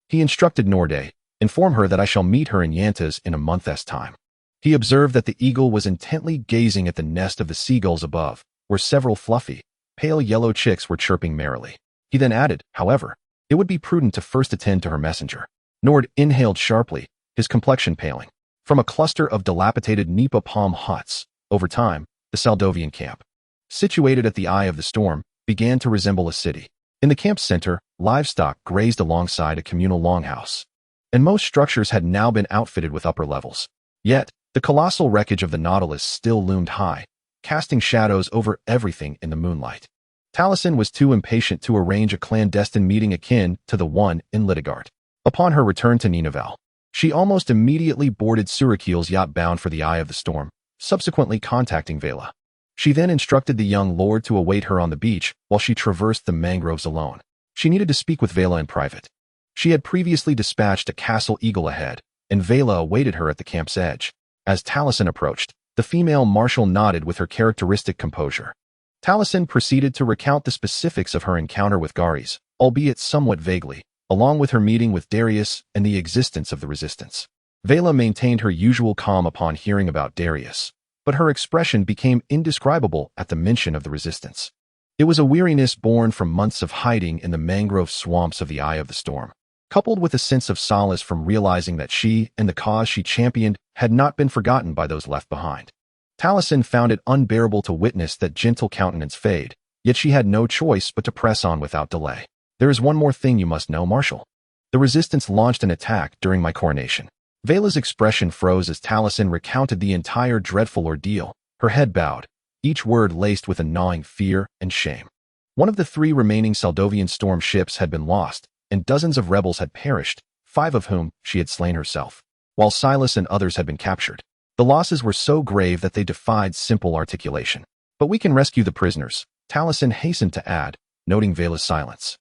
He instructed Norday, "Inform her that I shall meet her in Yanta's in a month's time." He observed that the eagle was intently gazing at the nest of the seagulls above, where several fluffy, pale yellow chicks were chirping merrily. He then added, however, it would be prudent to first attend to her messenger. Nord inhaled sharply, his complexion paling. From a cluster of dilapidated nipa palm huts, over time, the Saldovian camp, situated at the eye of the storm, began to resemble a city. In the camp's center, livestock grazed alongside a communal longhouse, and most structures had now been outfitted with upper levels. Yet, the colossal wreckage of the Nautilus still loomed high, casting shadows over everything in the moonlight. Talasin was too impatient to arrange a clandestine meeting akin to the one in Litigard. Upon her return to Ninavarr, she almost immediately boarded Surakiel's yacht bound for the Eye of the Storm, subsequently contacting Vela. She then instructed the young lord to await her on the beach while she traversed the mangroves alone. She needed to speak with Vela in private. She had previously dispatched a castle eagle ahead, and Vela awaited her at the camp's edge. As Talasin approached, the female marshal nodded with her characteristic composure. Talasin proceeded to recount the specifics of her encounter with Garis, albeit somewhat vaguely, along with her meeting with Darius and the existence of the resistance. Vela maintained her usual calm upon hearing about Darius, but her expression became indescribable at the mention of the resistance. It was a weariness born from months of hiding in the mangrove swamps of the eye of the storm, coupled with a sense of solace from realizing that she and the cause she championed had not been forgotten by those left behind. Talasin found it unbearable to witness that gentle countenance fade, yet she had no choice but to press on without delay. There is one more thing you must know, Marshal. The resistance launched an attack during my coronation. Vela's expression froze as Talasin recounted the entire dreadful ordeal, her head bowed, each word laced with a gnawing fear and shame. One of the 3 remaining Saldovian storm ships had been lost, and dozens of rebels had perished, 5 of whom she had slain herself, while Silas and others had been captured. The losses were so grave that they defied simple articulation. But we can rescue the prisoners, Talasin hastened to add, noting Vela's silence.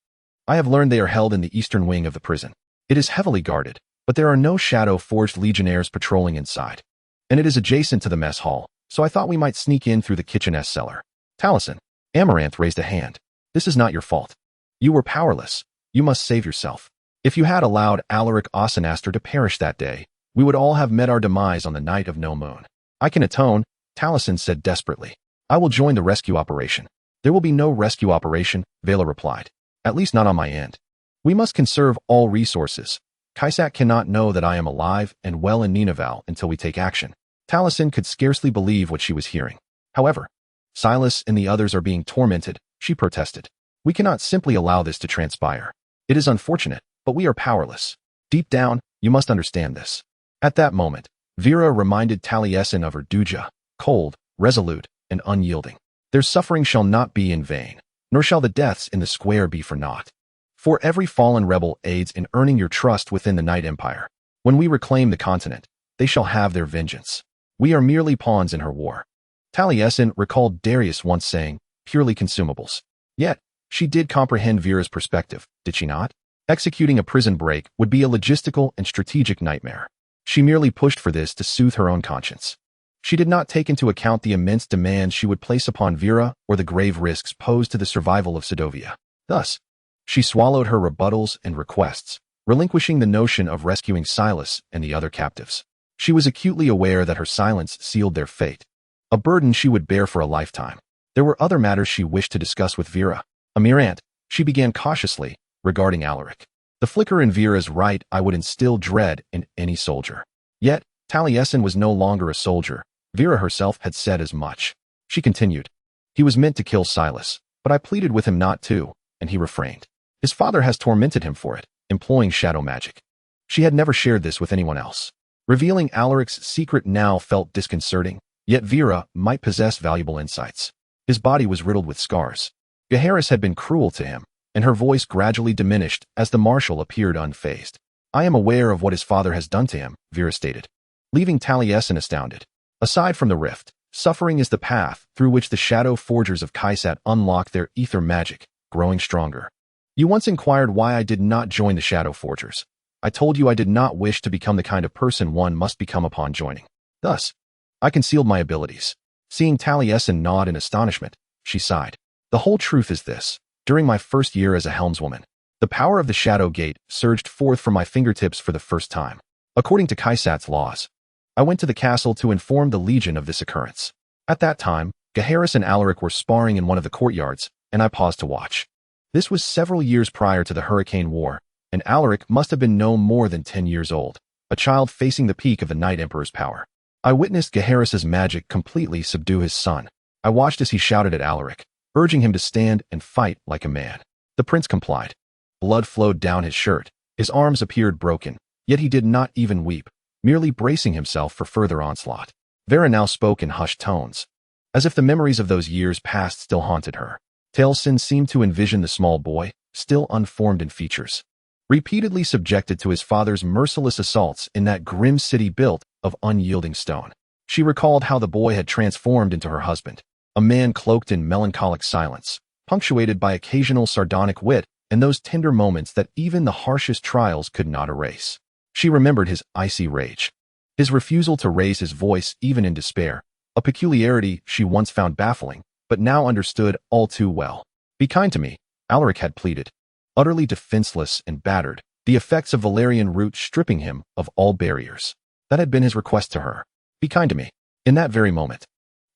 I have learned they are held in the eastern wing of the prison. It is heavily guarded, but there are no shadow-forged legionnaires patrolling inside. And it is adjacent to the mess hall, so I thought we might sneak in through the kitchenette cellar. Talasin, Amaranth raised a hand. This is not your fault. You were powerless. You must save yourself. If you had allowed Alaric Osenaster to perish that day, we would all have met our demise on the night of no moon. I can atone, Talasin said desperately. I will join the rescue operation. There will be no rescue operation, Vela replied. At least not on my end. We must conserve all resources. Kaisat cannot know that I am alive and well in Ninavarr until we take action. Talasin could scarcely believe what she was hearing. However, Silas and the others are being tormented, she protested. We cannot simply allow this to transpire. It is unfortunate, but we are powerless. Deep down, you must understand this. At that moment, Vera reminded Taliesin of her Duja, cold, resolute, and unyielding. Their suffering shall not be in vain, nor shall the deaths in the square be for naught. For every fallen rebel aids in earning your trust within the Night Empire. When we reclaim the continent, they shall have their vengeance. We are merely pawns in her war. Taliesin recalled Darius once saying, purely consumables. Yet, she did comprehend Vera's perspective, did she not? Executing a prison break would be a logistical and strategic nightmare. She merely pushed for this to soothe her own conscience. She did not take into account the immense demands she would place upon Vera or the grave risks posed to the survival of Sedovia. Thus, she swallowed her rebuttals and requests, relinquishing the notion of rescuing Silas and the other captives. She was acutely aware that her silence sealed their fate, a burden she would bear for a lifetime. There were other matters she wished to discuss with Vera. Amirant, she began cautiously, regarding Alaric. The flicker in Vera's right eye would instill dread in any soldier. Yet, Taliesin was no longer a soldier. Vera herself had said as much. She continued. He was meant to kill Silas, but I pleaded with him not to, and he refrained. His father has tormented him for it, employing shadow magic. She had never shared this with anyone else. Revealing Alaric's secret now felt disconcerting, yet Vera might possess valuable insights. His body was riddled with scars. Gaheris had been cruel to him, and her voice gradually diminished as the marshal appeared unfazed. I am aware of what his father has done to him, Vera stated, leaving Taliesin astounded. Aside from the rift, suffering is the path through which the shadow forgers of Kaisat unlock their ether magic, growing stronger. You once inquired why I did not join the shadow forgers. I told you I did not wish to become the kind of person one must become upon joining. Thus, I concealed my abilities. Seeing Taliesin nod in astonishment, she sighed. The whole truth is this. During my first year as a helmswoman, the power of the Shadow Gate surged forth from my fingertips for the first time. According to Kaisat's laws, I went to the castle to inform the Legion of this occurrence. At that time, Gaheris and Alaric were sparring in one of the courtyards, and I paused to watch. This was several years prior to the Hurricane War, and Alaric must have been no more than 10 years old, a child facing the peak of the Night Emperor's power. I witnessed Gaheris's magic completely subdue his son. I watched as he shouted at Alaric, urging him to stand and fight like a man. The prince complied. Blood flowed down his shirt. His arms appeared broken, yet he did not even weep, merely bracing himself for further onslaught. Vera now spoke in hushed tones, as if the memories of those years past still haunted her. Talasin seemed to envision the small boy, still unformed in features, repeatedly subjected to his father's merciless assaults in that grim city built of unyielding stone. She recalled how the boy had transformed into her husband, a man cloaked in melancholic silence, punctuated by occasional sardonic wit and those tender moments that even the harshest trials could not erase. She remembered his icy rage, his refusal to raise his voice even in despair, a peculiarity she once found baffling, but now understood all too well. Be kind to me, Alaric had pleaded. Utterly defenseless and battered, the effects of Valerian root stripping him of all barriers. That had been his request to her. Be kind to me. In that very moment,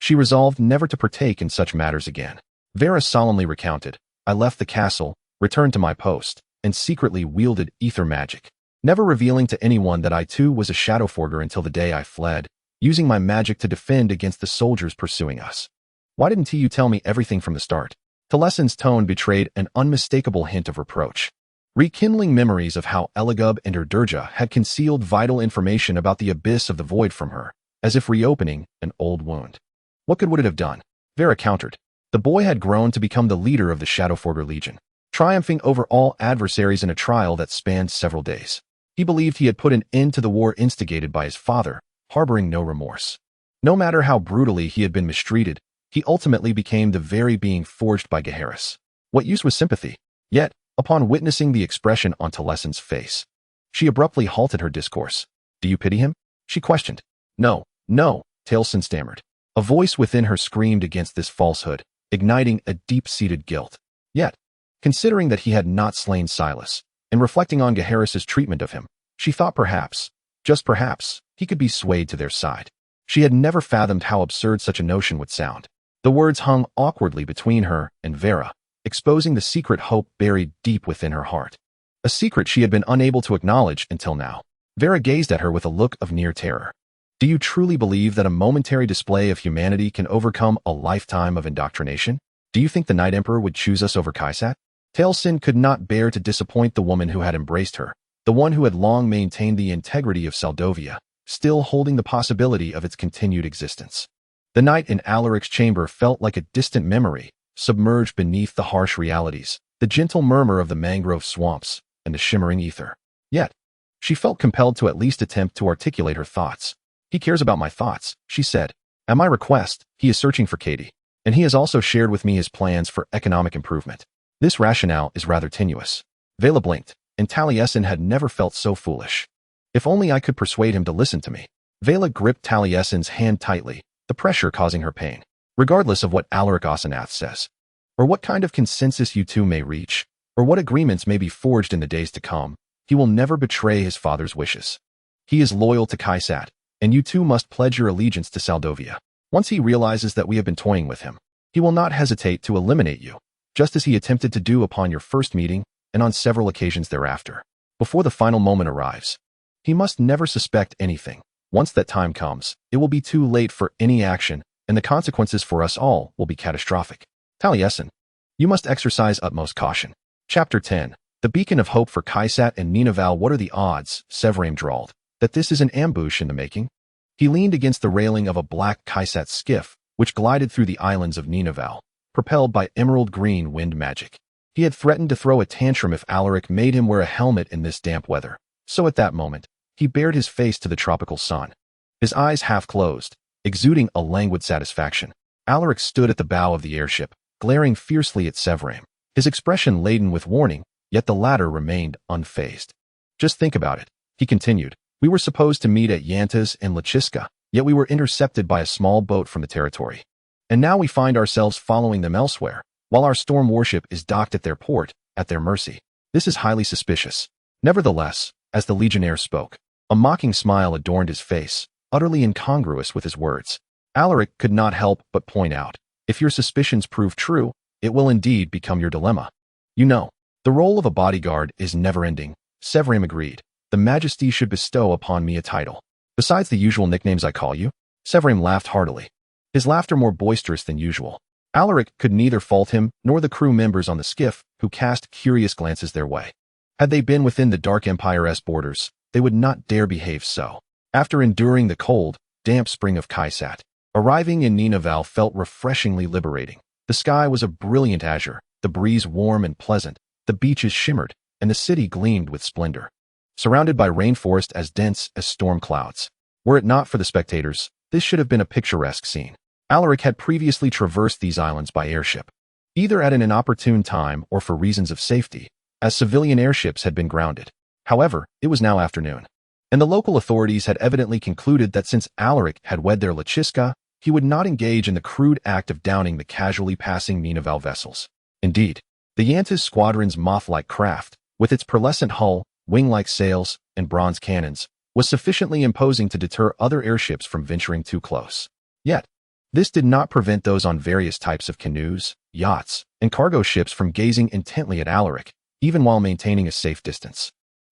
she resolved never to partake in such matters again. Vera solemnly recounted. I left the castle, returned to my post, and secretly wielded ether magic, never revealing to anyone that I too was a shadowforger until the day I fled, using my magic to defend against the soldiers pursuing us. Why didn't you tell me everything from the start? Talasin's tone betrayed an unmistakable hint of reproach, rekindling memories of how Eligub and Erdurja had concealed vital information about the abyss of the void from her, as if reopening an old wound. What good would it have done? Vera countered. The boy had grown to become the leader of the Shadowforger Legion, triumphing over all adversaries in a trial that spanned several days. He believed he had put an end to the war instigated by his father, harboring no remorse. No matter how brutally he had been mistreated, he ultimately became the very being forged by Gaheris. What use was sympathy? Yet, upon witnessing the expression on Talasin's face, she abruptly halted her discourse. Do you pity him? She questioned. No, Talasin stammered. A voice within her screamed against this falsehood, igniting a deep-seated guilt. Yet, considering that he had not slain Silas, and reflecting on Gaheris' treatment of him, she thought perhaps, just perhaps, he could be swayed to their side. She had never fathomed how absurd such a notion would sound. The words hung awkwardly between her and Vera, exposing the secret hope buried deep within her heart. A secret she had been unable to acknowledge until now. Vera gazed at her with a look of near terror. Do you truly believe that a momentary display of humanity can overcome a lifetime of indoctrination? Do you think the Night Emperor would choose us over Kaisat? Talasin could not bear to disappoint the woman who had embraced her, the one who had long maintained the integrity of Saldovia, still holding the possibility of its continued existence. The night in Alaric's chamber felt like a distant memory, submerged beneath the harsh realities, the gentle murmur of the mangrove swamps, and the shimmering ether. Yet, she felt compelled to at least attempt to articulate her thoughts. He cares about my thoughts, she said. At my request, he is searching for Katie, and he has also shared with me his plans for economic improvement. This rationale is rather tenuous. Vela blinked, and Taliesin had never felt so foolish. If only I could persuade him to listen to me. Vela gripped Taliesin's hand tightly, the pressure causing her pain. Regardless of what Alaric Osenath says, or what kind of consensus you two may reach, or what agreements may be forged in the days to come, he will never betray his father's wishes. He is loyal to Kaisat, and you two must pledge your allegiance to Saldovia. Once he realizes that we have been toying with him, he will not hesitate to eliminate you, just as he attempted to do upon your first meeting and on several occasions thereafter. Before the final moment arrives, he must never suspect anything. Once that time comes, it will be too late for any action, and the consequences for us all will be catastrophic. Taliesin, you must exercise utmost caution. Chapter 10. The Beacon of Hope for Kaisat and Ninavarr. What are the odds, Severim drawled, that this is an ambush in the making? He leaned against the railing of a black Kaisat skiff, which glided through the islands of Ninavarr, propelled by emerald green wind magic. He had threatened to throw a tantrum if Alaric made him wear a helmet in this damp weather. So at that moment, he bared his face to the tropical sun. His eyes half closed, exuding a languid satisfaction. Alaric stood at the bow of the airship, glaring fiercely at Severim, his expression laden with warning, yet the latter remained unfazed. Just think about it, he continued. We were supposed to meet at Yantas and Lachiska, yet we were intercepted by a small boat from the territory. And now we find ourselves following them elsewhere, while our storm warship is docked at their port, at their mercy. This is highly suspicious. Nevertheless, as the legionnaire spoke, a mocking smile adorned his face, utterly incongruous with his words. Alaric could not help but point out, if your suspicions prove true, it will indeed become your dilemma. You know, the role of a bodyguard is never-ending. Severim agreed. The Majesty should bestow upon me a title. Besides the usual nicknames I call you. Severim laughed heartily, his laughter more boisterous than usual. Alaric could neither fault him nor the crew members on the skiff, who cast curious glances their way. Had they been within the Dark Empire's borders, they would not dare behave so. After enduring the cold, damp spring of Kaisat, arriving in Ninavarr felt refreshingly liberating. The sky was a brilliant azure, the breeze warm and pleasant, the beaches shimmered, and the city gleamed with splendor, surrounded by rainforest as dense as storm clouds. Were it not for the spectators, this should have been a picturesque scene. Alaric had previously traversed these islands by airship, either at an inopportune time or for reasons of safety, as civilian airships had been grounded. However, it was now afternoon, and the local authorities had evidently concluded that since Alaric had wed their Lachiska, he would not engage in the crude act of downing the casually passing Ninavarr vessels. Indeed, the Yantas squadron's moth-like craft, with its pearlescent hull, wing-like sails, and bronze cannons, was sufficiently imposing to deter other airships from venturing too close. Yet, This did not prevent those on various types of canoes, yachts, and cargo ships from gazing intently at Alaric, even while maintaining a safe distance.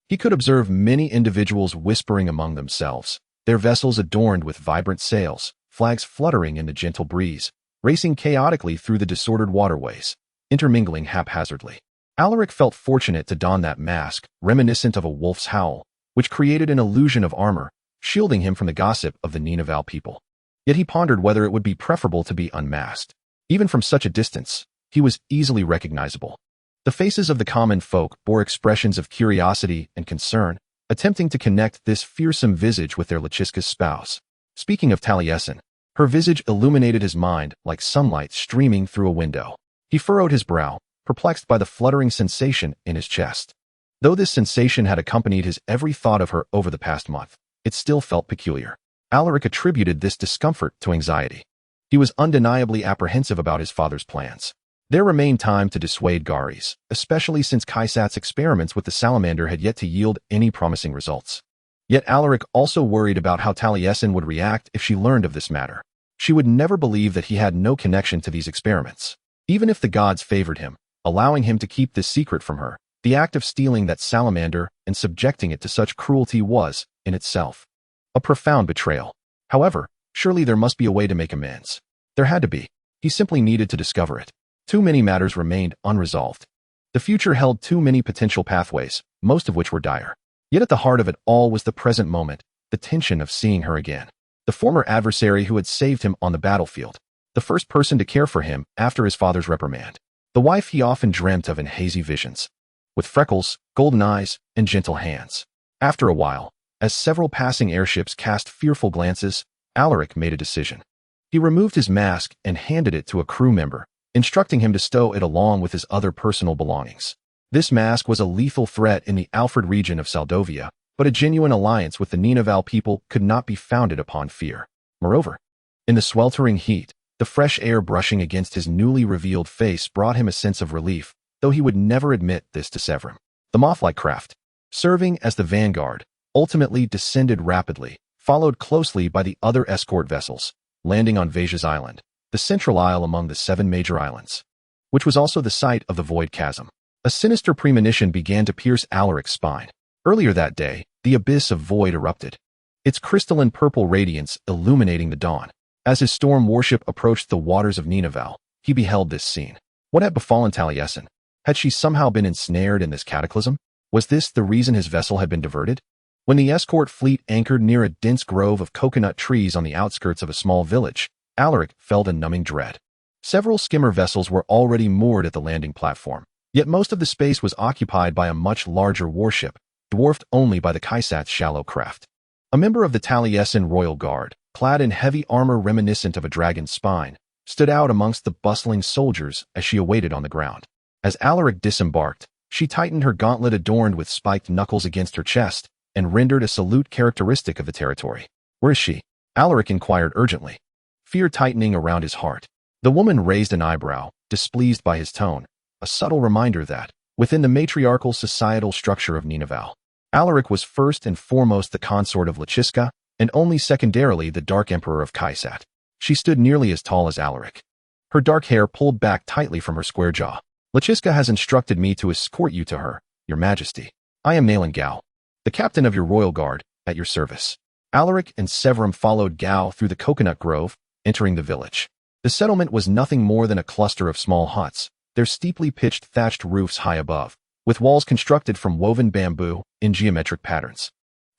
He could observe many individuals whispering among themselves, their vessels adorned with vibrant sails, flags fluttering in the gentle breeze, racing chaotically through the disordered waterways, intermingling haphazardly. Alaric felt fortunate to don that mask, reminiscent of a wolf's howl, which created an illusion of armor, shielding him from the gossip of the Ninavarr people. Yet he pondered whether it would be preferable to be unmasked. Even from such a distance, he was easily recognizable. The faces of the common folk bore expressions of curiosity and concern, attempting to connect this fearsome visage with their Luchiska's spouse. Speaking of Talasin, her visage illuminated his mind like sunlight streaming through a window. He furrowed his brow, perplexed by the fluttering sensation in his chest. Though this sensation had accompanied his every thought of her over the past month, it still felt peculiar. Alaric attributed this discomfort to anxiety. He was undeniably apprehensive about his father's plans. There remained time to dissuade Garis, especially since Kaisat's experiments with the salamander had yet to yield any promising results. Yet Alaric also worried about how Talasin would react if she learned of this matter. She would never believe that he had no connection to these experiments. Even if the gods favored him, allowing him to keep this secret from her, the act of stealing that salamander and subjecting it to such cruelty was, in itself, a profound betrayal. However, surely there must be a way to make amends. There had to be. He simply needed to discover it. Too many matters remained unresolved. The future held too many potential pathways, most of which were dire. Yet at the heart of it all was the present moment, the tension of seeing her again. The former adversary who had saved him on the battlefield. The first person to care for him after his father's reprimand. The wife he often dreamt of in hazy visions. With freckles, golden eyes, and gentle hands. After a while, as several passing airships cast fearful glances, Alaric made a decision. He removed his mask and handed it to a crew member, instructing him to stow it along with his other personal belongings. This mask was a lethal threat in the Alfred region of Saldovia, but a genuine alliance with the Ninavarr people could not be founded upon fear. Moreover, in the sweltering heat, the fresh air brushing against his newly revealed face brought him a sense of relief, though he would never admit this to Severin. The moth-like craft, serving as the vanguard, ultimately descended rapidly, followed closely by the other escort vessels, landing on Veja's Island, the central isle among the 7 major islands, which was also the site of the Void Chasm. A sinister premonition began to pierce Alaric's spine. Earlier that day, the abyss of Void erupted, its crystalline purple radiance illuminating the dawn. As his storm warship approached the waters of Ninavarr, he beheld this scene. What had befallen Talasin? Had she somehow been ensnared in this cataclysm? Was this the reason his vessel had been diverted? When the escort fleet anchored near a dense grove of coconut trees on the outskirts of a small village, Alaric felt a numbing dread. Several skimmer vessels were already moored at the landing platform, yet most of the space was occupied by a much larger warship, dwarfed only by the Kaisat's shallow craft. A member of the Talasin Royal Guard, clad in heavy armor reminiscent of a dragon's spine, stood out amongst the bustling soldiers as she awaited on the ground. As Alaric disembarked, she tightened her gauntlet adorned with spiked knuckles against her chest and rendered a salute characteristic of the territory. "Where is she?" Alaric inquired urgently, fear tightening around his heart. The woman raised an eyebrow, displeased by his tone, a subtle reminder that, within the matriarchal societal structure of Ninavarr, Alaric was first and foremost the consort of Luchiska, and only secondarily the Dark Emperor of Kaisat. She stood nearly as tall as Alaric. Her dark hair pulled back tightly from her square jaw. "Luchiska has instructed me to escort you to her, Your Majesty. I am Naylan Gao, the captain of your royal guard, at your service." Alaric and Severin followed Gao through the coconut grove, entering the village. The settlement was nothing more than a cluster of small huts, their steeply pitched thatched roofs high above, with walls constructed from woven bamboo in geometric patterns.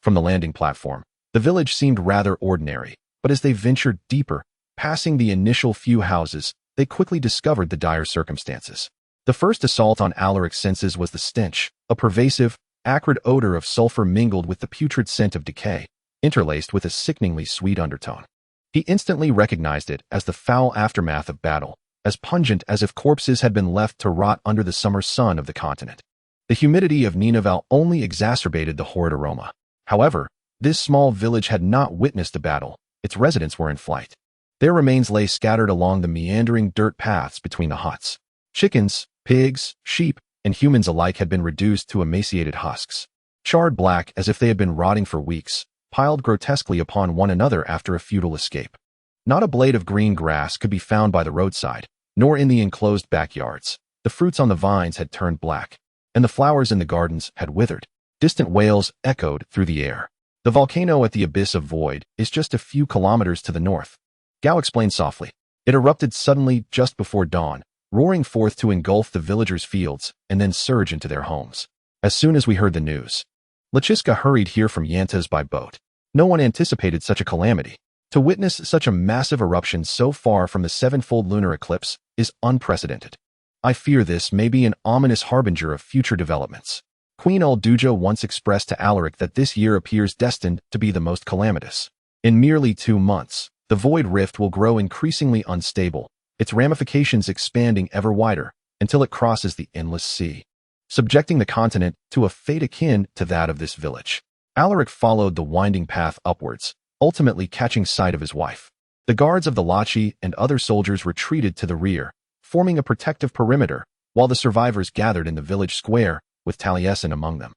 From the landing platform, the village seemed rather ordinary, but as they ventured deeper, passing the initial few houses, they quickly discovered the dire circumstances. The first assault on Alaric's senses was the stench, a pervasive, acrid odor of sulfur mingled with the putrid scent of decay, interlaced with a sickeningly sweet undertone. He instantly recognized it as the foul aftermath of battle, as pungent as if corpses had been left to rot under the summer sun of the continent. The humidity of Ninavarr only exacerbated the horrid aroma. However, this small village had not witnessed a battle. Its residents were in flight. Their remains lay scattered along the meandering dirt paths between the huts. Chickens, pigs, sheep, and humans alike had been reduced to emaciated husks, charred black as if they had been rotting for weeks, piled grotesquely upon one another after a futile escape. Not a blade of green grass could be found by the roadside, nor in the enclosed backyards. The fruits on the vines had turned black, and the flowers in the gardens had withered. Distant wails echoed through the air. The volcano at the abyss of void is just a few kilometers to the north, Gao explained softly. It erupted suddenly just before dawn, roaring forth to engulf the villagers' fields and then surge into their homes. As soon as we heard the news, Lachiska hurried here from Yantas by boat. No one anticipated such a calamity. To witness such a massive eruption so far from the sevenfold lunar eclipse is unprecedented. I fear this may be an ominous harbinger of future developments. Queen Ulduja once expressed to Alaric that this year appears destined to be the most calamitous. In merely 2 months, the void rift will grow increasingly unstable, its ramifications expanding ever wider until it crosses the endless sea, subjecting the continent to a fate akin to that of this village. Alaric followed the winding path upwards, ultimately catching sight of his wife. The guards of the Lachi and other soldiers retreated to the rear, forming a protective perimeter, while the survivors gathered in the village square, with Talasin among them.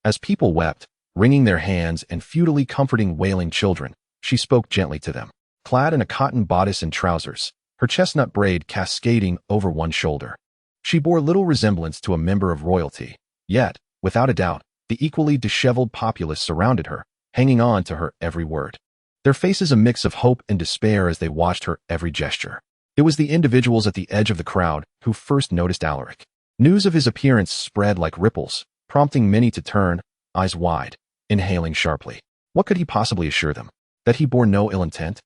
As people wept, wringing their hands and futilely comforting wailing children, she spoke gently to them. Clad in a cotton bodice and trousers, her chestnut braid cascading over one shoulder, she bore little resemblance to a member of royalty. Yet, without a doubt, the equally disheveled populace surrounded her, hanging on to her every word. Their faces a mix of hope and despair as they watched her every gesture. It was the individuals at the edge of the crowd who first noticed Alaric. News of his appearance spread like ripples, prompting many to turn, eyes wide, inhaling sharply. What could he possibly assure them? That he bore no ill intent?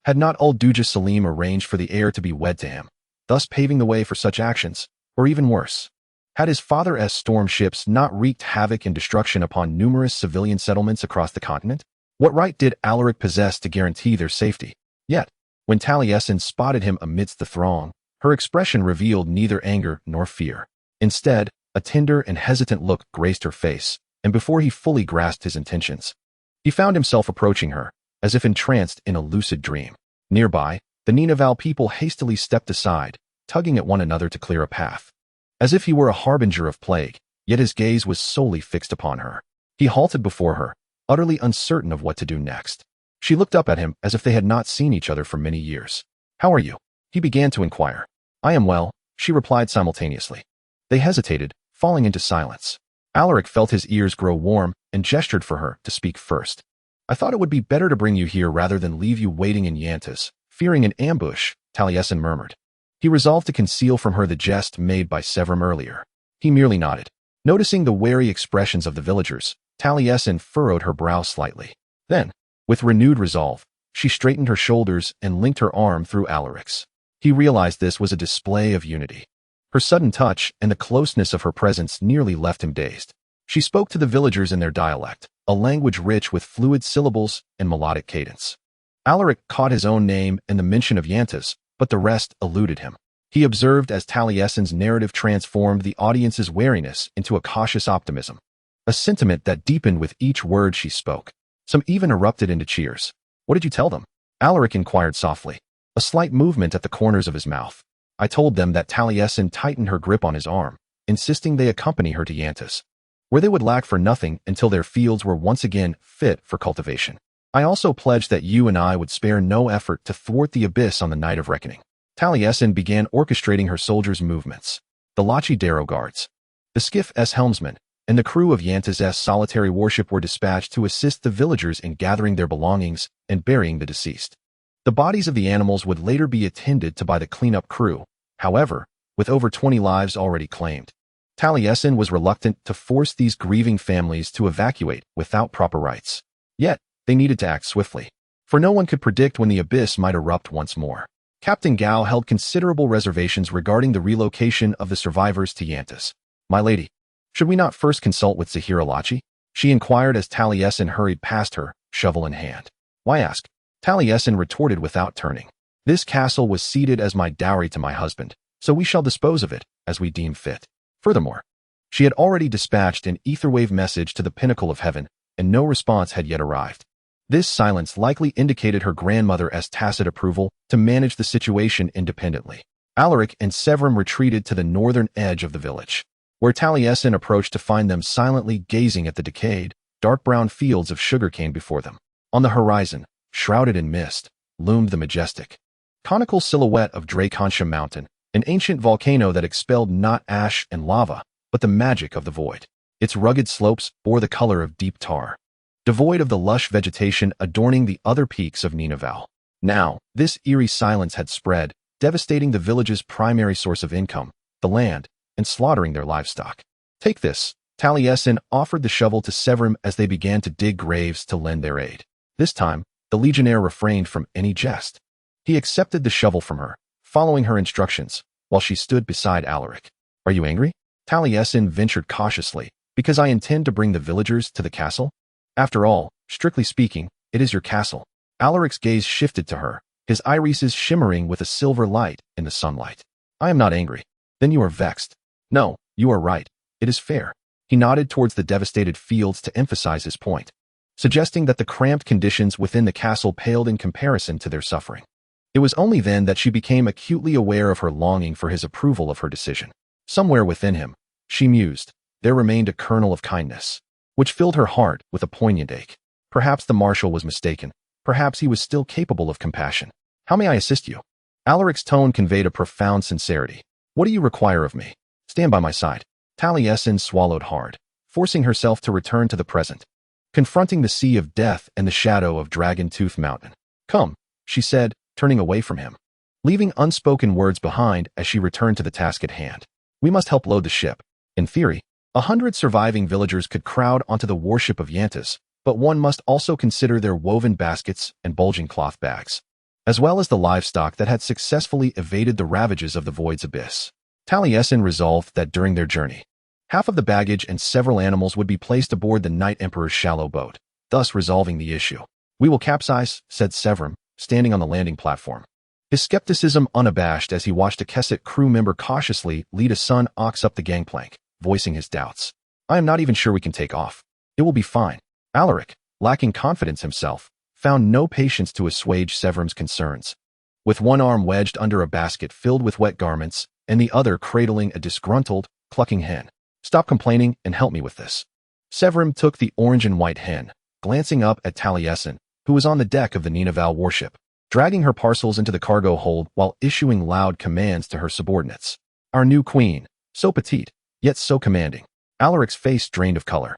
Had not Ulduja Salim arranged for the heir to be wed to him, thus paving the way for such actions? Or even worse, had his father's storm ships not wreaked havoc and destruction upon numerous civilian settlements across the continent? What right did Alaric possess to guarantee their safety? Yet, when Talasin spotted him amidst the throng, her expression revealed neither anger nor fear. Instead, a tender and hesitant look graced her face, and before he fully grasped his intentions, he found himself approaching her, as if entranced in a lucid dream. Nearby, the Ninavarr people hastily stepped aside, tugging at one another to clear a path. As if he were a harbinger of plague, yet his gaze was solely fixed upon her. He halted before her, utterly uncertain of what to do next. She looked up at him as if they had not seen each other for many years. "How are you?" he began to inquire. "I am well," she replied simultaneously. They hesitated, falling into silence. Alaric felt his ears grow warm and gestured for her to speak first. "I thought it would be better to bring you here rather than leave you waiting in Yantas, fearing an ambush," Talasin murmured. He resolved to conceal from her the jest made by Severum earlier. He merely nodded. Noticing the wary expressions of the villagers, Talasin furrowed her brow slightly. Then, with renewed resolve, she straightened her shoulders and linked her arm through Alaric's. He realized this was a display of unity. Her sudden touch and the closeness of her presence nearly left him dazed. She spoke to the villagers in their dialect, a language rich with fluid syllables and melodic cadence. Alaric caught his own name and the mention of Yantas, but the rest eluded him. He observed as Talasin's narrative transformed the audience's wariness into a cautious optimism, a sentiment that deepened with each word she spoke. Some even erupted into cheers. "What did you tell them?" Alaric inquired softly, a slight movement at the corners of his mouth. "I told them that." Talasin tightened her grip on his arm, insisting they accompany her to Yantas, where they would lack for nothing until their fields were once again fit for cultivation. "I also pledged that you and I would spare no effort to thwart the abyss on the night of reckoning." Talasin began orchestrating her soldiers' movements. The Lachi Darrow guards, the skiff's helmsman, and the crew of Yantas' solitary warship were dispatched to assist the villagers in gathering their belongings and burying the deceased. The bodies of the animals would later be attended to by the cleanup crew. However, with over 20 lives already claimed, Talasin was reluctant to force these grieving families to evacuate without proper rites. Yet, they needed to act swiftly, for no one could predict when the abyss might erupt once more. Captain Gao held considerable reservations regarding the relocation of the survivors to Yantas. "My lady, should we not first consult with Zahira Lachi?" she inquired as Talasin hurried past her, shovel in hand. "Why ask?" Talasin retorted without turning. "This castle was ceded as my dowry to my husband, so we shall dispose of it as we deem fit." Furthermore, she had already dispatched an etherwave message to the pinnacle of heaven, and no response had yet arrived. This silence likely indicated her grandmother's tacit approval to manage the situation independently. Alaric and Severum retreated to the northern edge of the village, where Talasin approached to find them silently gazing at the decayed, dark brown fields of sugarcane before them. On the horizon, shrouded in mist, loomed the majestic, conical silhouette of Dracontia Mountain, an ancient volcano that expelled not ash and lava, but the magic of the void. Its rugged slopes bore the color of deep tar, devoid of the lush vegetation adorning the other peaks of Ninavarr. Now, this eerie silence had spread, devastating the village's primary source of income, the land, and slaughtering their livestock. Take this. Talasin offered the shovel to Severim as they began to dig graves to lend their aid. This time, the legionnaire refrained from any jest. He accepted the shovel from her, following her instructions, while she stood beside Alaric. Are you angry? Talasin ventured cautiously. Because I intend to bring the villagers to the castle? After all, strictly speaking, it is your castle. Alaric's gaze shifted to her, his irises shimmering with a silver light in the sunlight. I am not angry. Then you are vexed. No, you are right. It is fair. He nodded towards the devastated fields to emphasize his point, suggesting that the cramped conditions within the castle paled in comparison to their suffering. It was only then that she became acutely aware of her longing for his approval of her decision. Somewhere within him, she mused, there remained a kernel of kindness, which filled her heart with a poignant ache. Perhaps the marshal was mistaken. Perhaps he was still capable of compassion. How may I assist you? Alaric's tone conveyed a profound sincerity. What do you require of me? Stand by my side. Talasin swallowed hard, forcing herself to return to the present, confronting the sea of death and the shadow of Dragon Tooth Mountain. Come, she said, turning away from him, leaving unspoken words behind as she returned to the task at hand. We must help load the ship. In theory, 100 surviving villagers could crowd onto the warship of Yantas, but one must also consider their woven baskets and bulging cloth bags, as well as the livestock that had successfully evaded the ravages of the void's abyss. Talasin resolved that during their journey, half of the baggage and several animals would be placed aboard the Night Emperor's shallow boat, thus resolving the issue. We will capsize, said Severim, standing on the landing platform, his skepticism unabashed as he watched a Kesset crew member cautiously lead a Sun Ox up the gangplank, voicing his doubts. I am not even sure we can take off. It will be fine. Alaric, lacking confidence himself, found no patience to assuage Severim's concerns. With one arm wedged under a basket filled with wet garments, and the other cradling a disgruntled, clucking hen. Stop complaining and help me with this. Severim took the orange and white hen, glancing up at Talasin, who was on the deck of the Ninavarr warship, dragging her parcels into the cargo hold while issuing loud commands to her subordinates. Our new queen, so petite, yet so commanding. Alaric's face drained of color,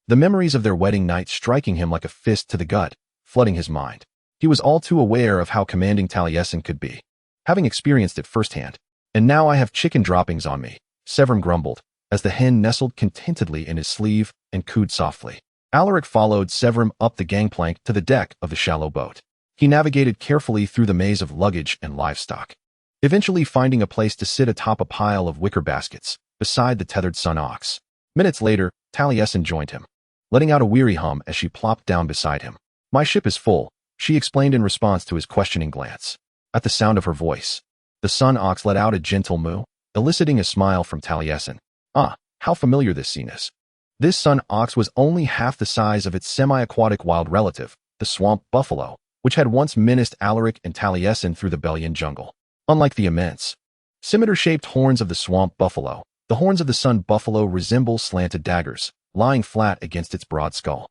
the memories of their wedding night striking him like a fist to the gut, flooding his mind. He was all too aware of how commanding Talasin could be, having experienced it firsthand. And now I have chicken droppings on me, Severim grumbled, as the hen nestled contentedly in his sleeve and cooed softly. Alaric followed Severim up the gangplank to the deck of the shallow boat. He navigated carefully through the maze of luggage and livestock, eventually finding a place to sit atop a pile of wicker baskets, beside the tethered Sun Ox. Minutes later, Talasin joined him, letting out a weary hum as she plopped down beside him. My ship is full, she explained in response to his questioning glance. At the sound of her voice, the Sun Ox let out a gentle moo, eliciting a smile from Talasin. Ah, how familiar this scene is. This Sun Ox was only half the size of its semi-aquatic wild relative, the swamp buffalo, which had once menaced Alaric and Talasin through the Bellian jungle. Unlike the immense, scimitar-shaped horns of the swamp buffalo, the horns of the sun buffalo resemble slanted daggers, lying flat against its broad skull.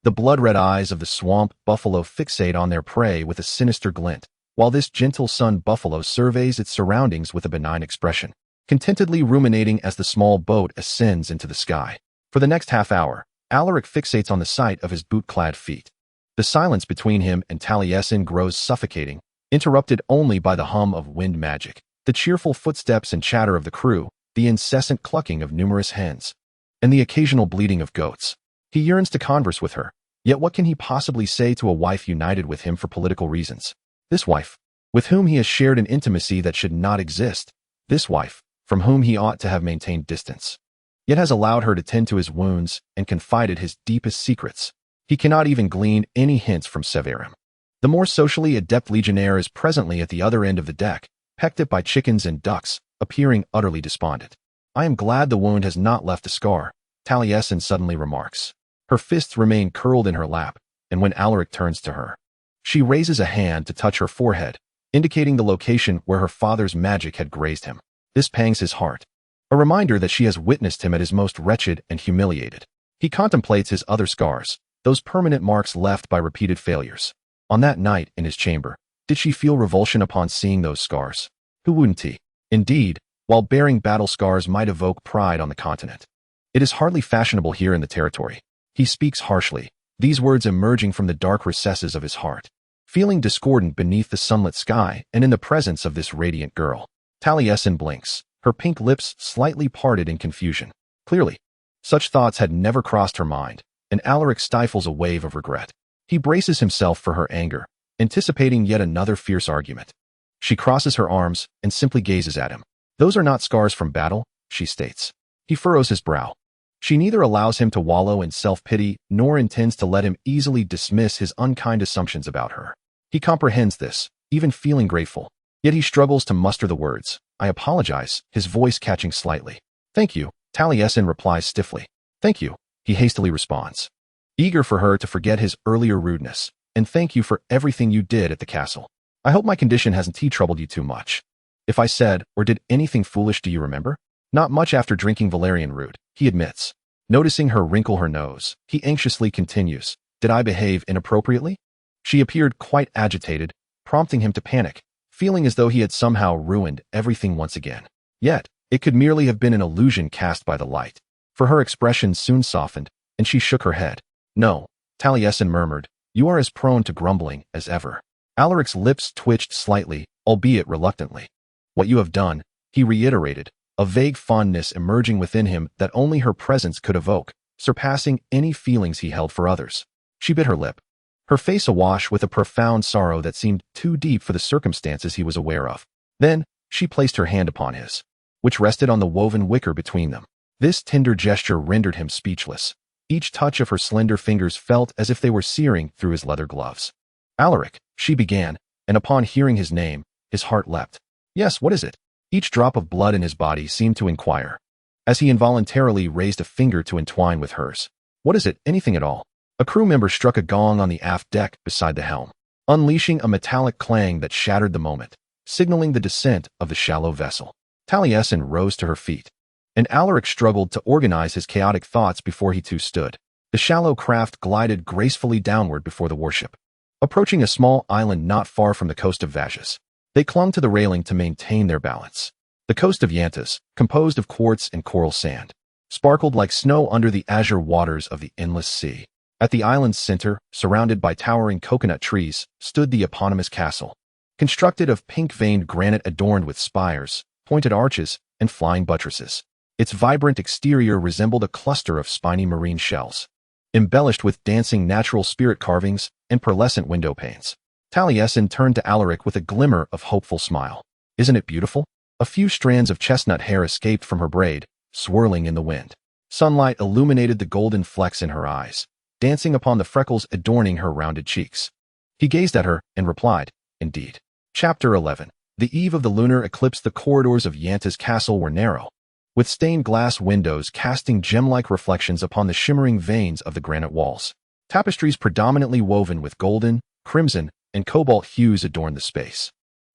The blood-red eyes of the swamp buffalo fixate on their prey with a sinister glint, while this gentle sun buffalo surveys its surroundings with a benign expression, contentedly ruminating as the small boat ascends into the sky. For the next half hour, Alaric fixates on the sight of his boot-clad feet. The silence between him and Talasin grows suffocating, interrupted only by the hum of wind magic, the cheerful footsteps and chatter of the crew, the incessant clucking of numerous hens, and the occasional bleating of goats. He yearns to converse with her, yet what can he possibly say to a wife united with him for political reasons? This wife, with whom he has shared an intimacy that should not exist. This wife, from whom he ought to have maintained distance, yet has allowed her to tend to his wounds and confided his deepest secrets. He cannot even glean any hints from Severim. The more socially adept legionnaire is presently at the other end of the deck, pecked at by chickens and ducks, appearing utterly despondent. I am glad the wound has not left a scar, Talasin suddenly remarks. Her fists remain curled in her lap, and when Alaric turns to her, she raises a hand to touch her forehead, indicating the location where her father's magic had grazed him. This pangs his heart, a reminder that she has witnessed him at his most wretched and humiliated. He contemplates his other scars, those permanent marks left by repeated failures. On that night in his chamber, Did she feel revulsion upon seeing those scars? Who wouldn't he? Indeed, while bearing battle scars might evoke pride on the continent, it is hardly fashionable here in the territory. He speaks harshly, these words emerging from the dark recesses of his heart. Feeling discordant beneath the sunlit sky and in the presence of this radiant girl, Taliesin blinks, her pink lips slightly parted in confusion. Clearly, such thoughts had never crossed her mind, and Alaric stifles a wave of regret. He braces himself for her anger, anticipating yet another fierce argument. She crosses her arms and simply gazes at him. Those are not scars from battle, she states. He furrows his brow. She neither allows him to wallow in self-pity nor intends to let him easily dismiss his unkind assumptions about her. He comprehends this, even feeling grateful. Yet he struggles to muster the words. I apologize, his voice catching slightly. Thank you, Taliesin replies stiffly. Thank you, he hastily responds, eager for her to forget his earlier rudeness. And thank you for everything you did at the castle. I hope my condition hasn't troubled you too much. If I said or did anything foolish, do you remember? Not much after drinking Valerian root, he admits. Noticing her wrinkle her nose, he anxiously continues. Did I behave inappropriately? She appeared quite agitated, prompting him to panic, feeling as though he had somehow ruined everything once again. Yet, it could merely have been an illusion cast by the light, for her expression soon softened, and she shook her head. No, Taliesin murmured, you are as prone to grumbling as ever. Alaric's lips twitched slightly, albeit reluctantly. What you have done, he reiterated, a vague fondness emerging within him that only her presence could evoke, surpassing any feelings he held for others. She bit her lip, her face awash with a profound sorrow that seemed too deep for the circumstances he was aware of. Then, she placed her hand upon his, which rested on the woven wicker between them. This tender gesture rendered him speechless. Each touch of her slender fingers felt as if they were searing through his leather gloves. Alaric, she began, and upon hearing his name, his heart leapt. Yes, what is it? Each drop of blood in his body seemed to inquire, as he involuntarily raised a finger to entwine with hers. What is it? Anything at all? A crew member struck a gong on the aft deck beside the helm, unleashing a metallic clang that shattered the moment, signaling the descent of the shallow vessel. Taliesin rose to her feet, and Alaric struggled to organize his chaotic thoughts before he too stood. The shallow craft glided gracefully downward before the warship, approaching a small island not far from the coast of Vazhas. They clung to the railing to maintain their balance. The coast of Yantas, composed of quartz and coral sand, sparkled like snow under the azure waters of the endless sea. At the island's center, surrounded by towering coconut trees, stood the eponymous castle, constructed of pink-veined granite adorned with spires, pointed arches, and flying buttresses. Its vibrant exterior resembled a cluster of spiny marine shells, embellished with dancing natural spirit carvings and pearlescent window panes. Taliesin turned to Alaric with a glimmer of hopeful smile. Isn't it beautiful? A few strands of chestnut hair escaped from her braid, swirling in the wind. Sunlight illuminated the golden flecks in her eyes, dancing upon the freckles adorning her rounded cheeks. He gazed at her and replied, Indeed. Chapter 11. The eve of the lunar eclipse. The corridors of Yanta's castle were narrow, with stained glass windows casting gem-like reflections upon the shimmering veins of the granite walls. Tapestries predominantly woven with golden, crimson, and cobalt hues adorned the space,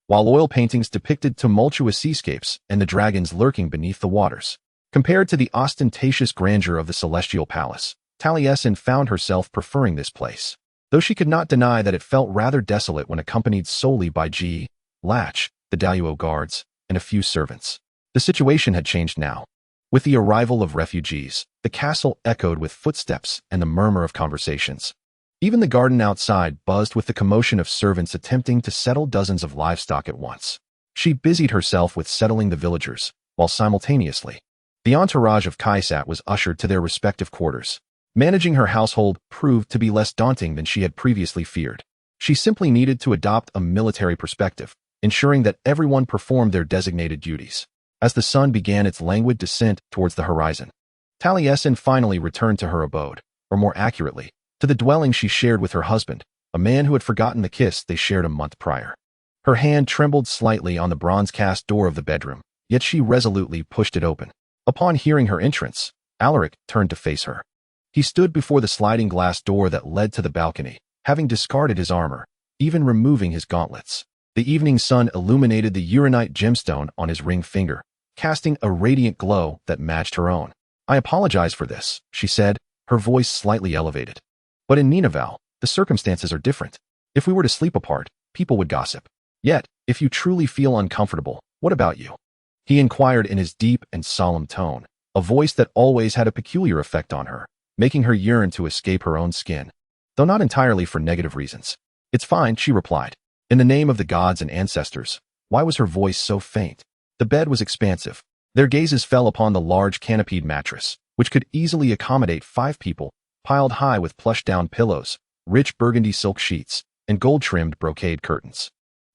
while oil paintings depicted tumultuous seascapes and the dragons lurking beneath the waters. Compared to the ostentatious grandeur of the celestial palace, Taliesin found herself preferring this place, though she could not deny that it felt rather desolate when accompanied solely by Latch, the Daluo guards, and a few servants. The situation had changed now. With the arrival of refugees, the castle echoed with footsteps and the murmur of conversations. Even the garden outside buzzed with the commotion of servants attempting to settle dozens of livestock at once. She busied herself with settling the villagers, while simultaneously, the entourage of Kaisat was ushered to their respective quarters. Managing her household proved to be less daunting than she had previously feared. She simply needed to adopt a military perspective, ensuring that everyone performed their designated duties. As the sun began its languid descent towards the horizon, Taliesin finally returned to her abode, or more accurately, to the dwelling she shared with her husband, a man who had forgotten the kiss they shared a month prior. Her hand trembled slightly on the bronze-cast door of the bedroom, yet she resolutely pushed it open. Upon hearing her entrance, Alaric turned to face her. He stood before the sliding glass door that led to the balcony, having discarded his armor, even removing his gauntlets. The evening sun illuminated the uranite gemstone on his ring finger, casting a radiant glow that matched her own. I apologize for this, she said, her voice slightly elevated. But in Ninavarr, the circumstances are different. If we were to sleep apart, people would gossip. Yet, if you truly feel uncomfortable, what about you? He inquired in his deep and solemn tone, a voice that always had a peculiar effect on her, making her yearn to escape her own skin, though not entirely for negative reasons. It's fine, she replied. In the name of the gods and ancestors. Why was her voice so faint? The bed was expansive. Their gazes fell upon the large canopied mattress, which could easily accommodate 5 people, piled high with plush-down pillows, rich burgundy silk sheets, and gold-trimmed brocade curtains.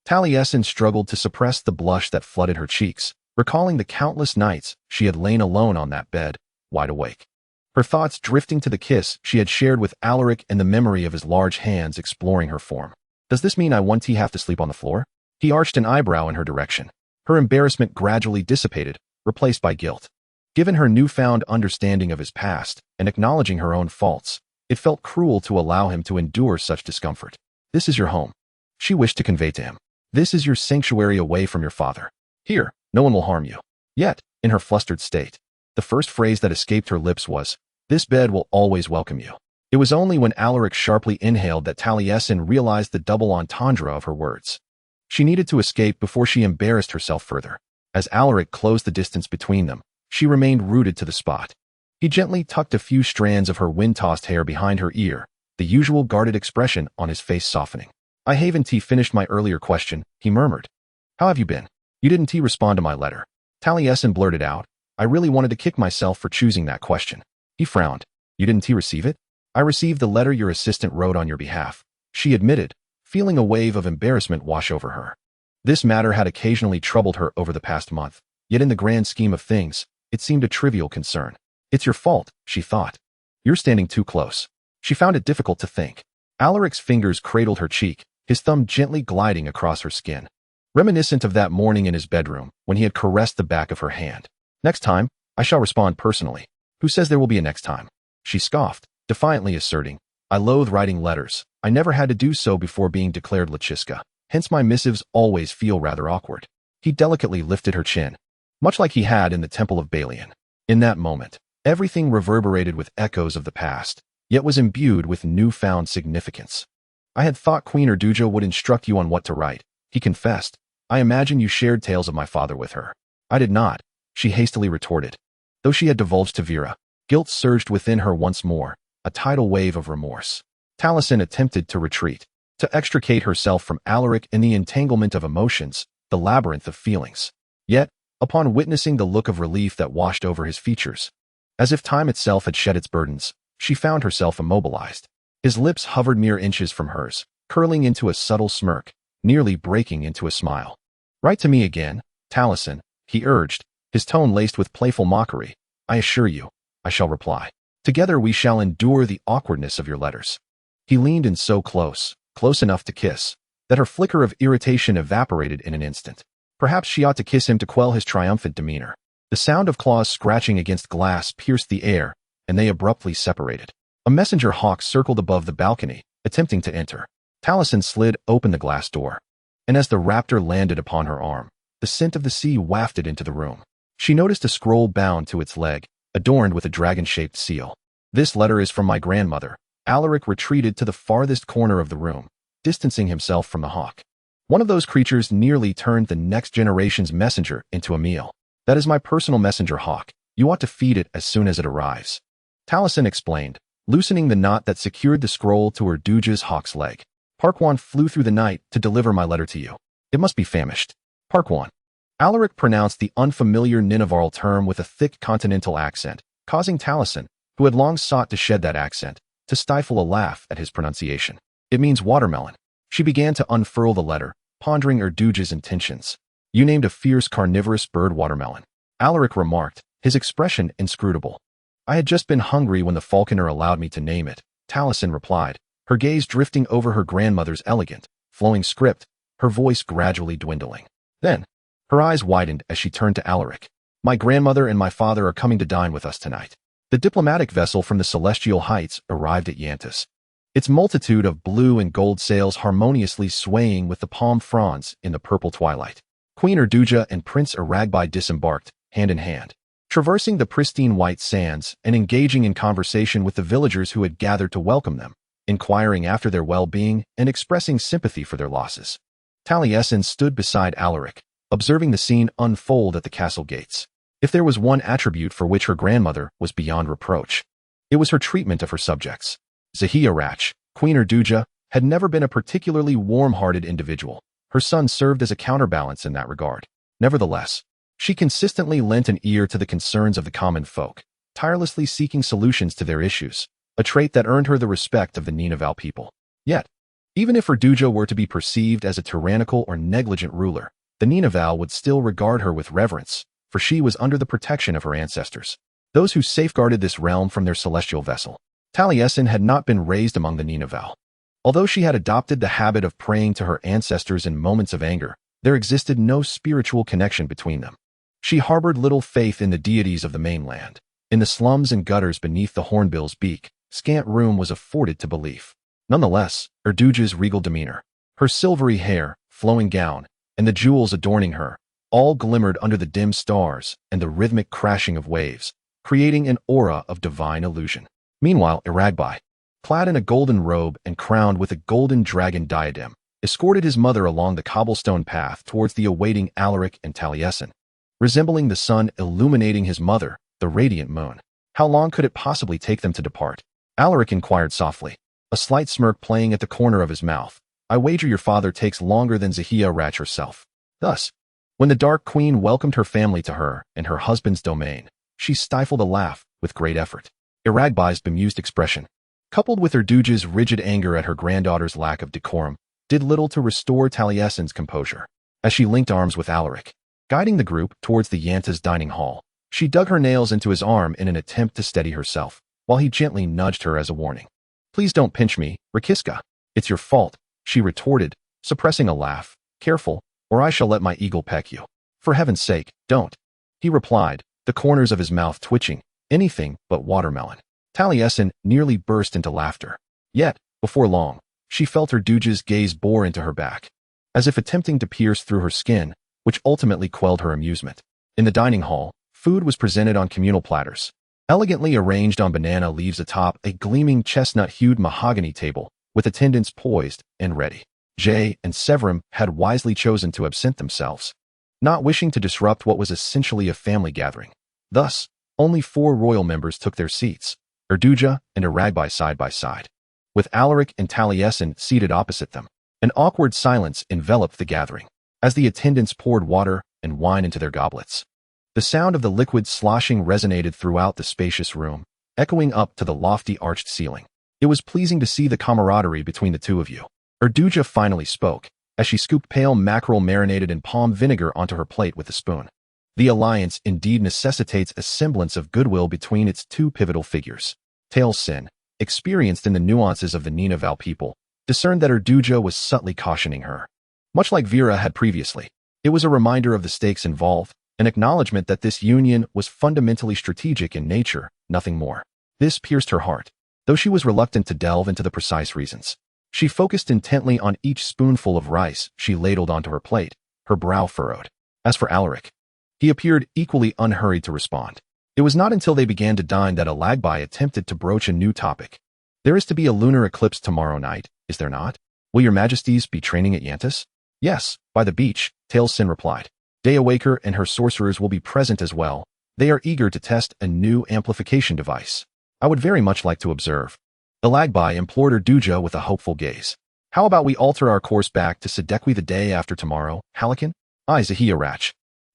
Talasin struggled to suppress the blush that flooded her cheeks, recalling the countless nights she had lain alone on that bed, wide awake. Her thoughts drifting to the kiss she had shared with Alaric and the memory of his large hands exploring her form. Does this mean I want to have to sleep on the floor? He arched an eyebrow in her direction. Her embarrassment gradually dissipated, replaced by guilt. Given her newfound understanding of his past and acknowledging her own faults, it felt cruel to allow him to endure such discomfort. This is your home, she wished to convey to him. This is your sanctuary away from your father. Here, no one will harm you. Yet, in her flustered state, the first phrase that escaped her lips was, "This bed will always welcome you." It was only when Alaric sharply inhaled that Talasin realized the double entendre of her words. She needed to escape before she embarrassed herself further. As Alaric closed the distance between them, she remained rooted to the spot. He gently tucked a few strands of her wind-tossed hair behind her ear, the usual guarded expression on his face softening. "I haven't finished my earlier question," he murmured. "How have you been? You didn't respond to my letter." Talasin blurted out. "I really wanted to kick myself for choosing that question." He frowned. "You didn't receive it?" "I received the letter your assistant wrote on your behalf," she admitted, feeling a wave of embarrassment wash over her. This matter had occasionally troubled her over the past month, yet in the grand scheme of things, it seemed a trivial concern. "It's your fault," she thought. "You're standing too close." She found it difficult to think. Alaric's fingers cradled her cheek, his thumb gently gliding across her skin, reminiscent of that morning in his bedroom when he had caressed the back of her hand. "Next time, I shall respond personally." "Who says there will be a next time?" she scoffed, defiantly asserting, "I loathe writing letters. I never had to do so before being declared Lachiska. Hence my missives always feel rather awkward." He delicately lifted her chin, much like he had in the Temple of Balian. In that moment, everything reverberated with echoes of the past, yet was imbued with newfound significance. "I had thought Queen Erduja would instruct you on what to write," he confessed. "I imagine you shared tales of my father with her." "I did not," she hastily retorted. Though she had divulged to Vera, guilt surged within her once more, a tidal wave of remorse. Talasin attempted to retreat, to extricate herself from Alaric in the entanglement of emotions, the labyrinth of feelings. Yet, upon witnessing the look of relief that washed over his features, as if time itself had shed its burdens, she found herself immobilized. His lips hovered mere inches from hers, curling into a subtle smirk, nearly breaking into a smile. "Write to me again, Talasin," he urged, his tone laced with playful mockery. "I assure you, I shall reply. Together we shall endure the awkwardness of your letters." He leaned in so close, close enough to kiss, that her flicker of irritation evaporated in an instant. Perhaps she ought to kiss him to quell his triumphant demeanor. The sound of claws scratching against glass pierced the air, and they abruptly separated. A messenger hawk circled above the balcony, attempting to enter. Talasin slid open the glass door, and as the raptor landed upon her arm, the scent of the sea wafted into the room. She noticed a scroll bound to its leg, adorned with a dragon-shaped seal. "This letter is from my grandmother." Alaric retreated to the farthest corner of the room, distancing himself from the hawk. "One of those creatures nearly turned the next generation's messenger into a meal. That is my personal messenger hawk. You ought to feed it as soon as it arrives." Talasin explained, loosening the knot that secured the scroll to Erduja's hawk's leg. "Parkwan flew through the night to deliver my letter to you. It must be famished." "Parkwan." Alaric pronounced the unfamiliar Ninavarr term with a thick continental accent, causing Talasin, who had long sought to shed that accent, to stifle a laugh at his pronunciation. "It means watermelon." She began to unfurl the letter, pondering Erduja's intentions. "You named a fierce carnivorous bird watermelon," Alaric remarked, his expression inscrutable. "I had just been hungry when the falconer allowed me to name it," Talasin replied, her gaze drifting over her grandmother's elegant, flowing script, her voice gradually dwindling. Then, her eyes widened as she turned to Alaric. "My grandmother and my father are coming to dine with us tonight." The diplomatic vessel from the Celestial Heights arrived at Yantis, its multitude of blue and gold sails harmoniously swaying with the palm fronds in the purple twilight. Queen Erduja and Prince Aragbai disembarked, hand in hand, traversing the pristine white sands and engaging in conversation with the villagers who had gathered to welcome them, inquiring after their well-being and expressing sympathy for their losses. Taliesin stood beside Alaric, observing the scene unfold at the castle gates. If there was one attribute for which her grandmother was beyond reproach, it was her treatment of her subjects. Zahia, Queen Erduja, had never been a particularly warm-hearted individual. Her son served as a counterbalance in that regard. Nevertheless, she consistently lent an ear to the concerns of the common folk, tirelessly seeking solutions to their issues, a trait that earned her the respect of the Ninavarr people. Yet, even if Erduja were to be perceived as a tyrannical or negligent ruler, the Ninavarr would still regard her with reverence, for she was under the protection of her ancestors, those who safeguarded this realm from their celestial vessel. Taliesin had not been raised among the Ninavarr. Although she had adopted the habit of praying to her ancestors in moments of anger, there existed no spiritual connection between them. She harbored little faith in the deities of the mainland. In the slums and gutters beneath the Hornbill's beak, scant room was afforded to belief. Nonetheless, Erduja's regal demeanor, her silvery hair, flowing gown, and the jewels adorning her, all glimmered under the dim stars and the rhythmic crashing of waves, creating an aura of divine illusion. Meanwhile, Iragbai, clad in a golden robe and crowned with a golden dragon diadem, escorted his mother along the cobblestone path towards the awaiting Alaric and Taliesin. Resembling the sun illuminating his mother, the radiant moon. How long could it possibly take them to depart? Alaric inquired softly, a slight smirk playing at the corner of his mouth. I wager your father takes longer than Zahia herself. Thus, when the Dark Queen welcomed her family to her and her husband's domain, she stifled a laugh with great effort. Iragbai's bemused expression, coupled with Erduja's rigid anger at her granddaughter's lack of decorum, did little to restore Taliesin's composure. As she linked arms with Alaric, guiding the group towards the Yanta's dining hall, she dug her nails into his arm in an attempt to steady herself, while he gently nudged her as a warning. Please don't pinch me, Rakiska. It's your fault, she retorted, suppressing a laugh. Careful, or I shall let my eagle peck you. For heaven's sake, don't, he replied, the corners of his mouth twitching, anything but watermelon. Taliesin nearly burst into laughter. Yet, before long, she felt Erduja's gaze bore into her back, as if attempting to pierce through her skin, which ultimately quelled her amusement. In the dining hall, food was presented on communal platters, elegantly arranged on banana leaves atop a gleaming chestnut-hued mahogany table, with attendants poised and ready. Jay and Severim had wisely chosen to absent themselves, not wishing to disrupt what was essentially a family gathering. Thus, only 4 royal members took their seats, Erduja and Iragbai side by side, with Alaric and Taliesin seated opposite them. An awkward silence enveloped the gathering, as the attendants poured water and wine into their goblets. The sound of the liquid sloshing resonated throughout the spacious room, echoing up to the lofty arched ceiling. It was pleasing to see the camaraderie between the two of you. Erduja finally spoke, as she scooped pale mackerel marinated in palm vinegar onto her plate with a spoon. The alliance indeed necessitates a semblance of goodwill between its two pivotal figures. Talasin, experienced in the nuances of the Ninavarr people, discerned that Erduja was subtly cautioning her. Much like Vera had previously, it was a reminder of the stakes involved, an acknowledgement that this union was fundamentally strategic in nature, nothing more. This pierced her heart, though she was reluctant to delve into the precise reasons. She focused intently on each spoonful of rice she ladled onto her plate, her brow furrowed. As for Alaric, he appeared equally unhurried to respond. It was not until they began to dine that Alagbai attempted to broach a new topic. There is to be a lunar eclipse tomorrow night, is there not? Will your majesties be training at Yantis? Yes, by the beach, Talasin replied. Dayawaker and her sorcerers will be present as well. They are eager to test a new amplification device. I would very much like to observe. Alagbai implored Erduja with a hopeful gaze. How about we alter our course back to Sedekwi the day after tomorrow, Halikan? I, Zahia,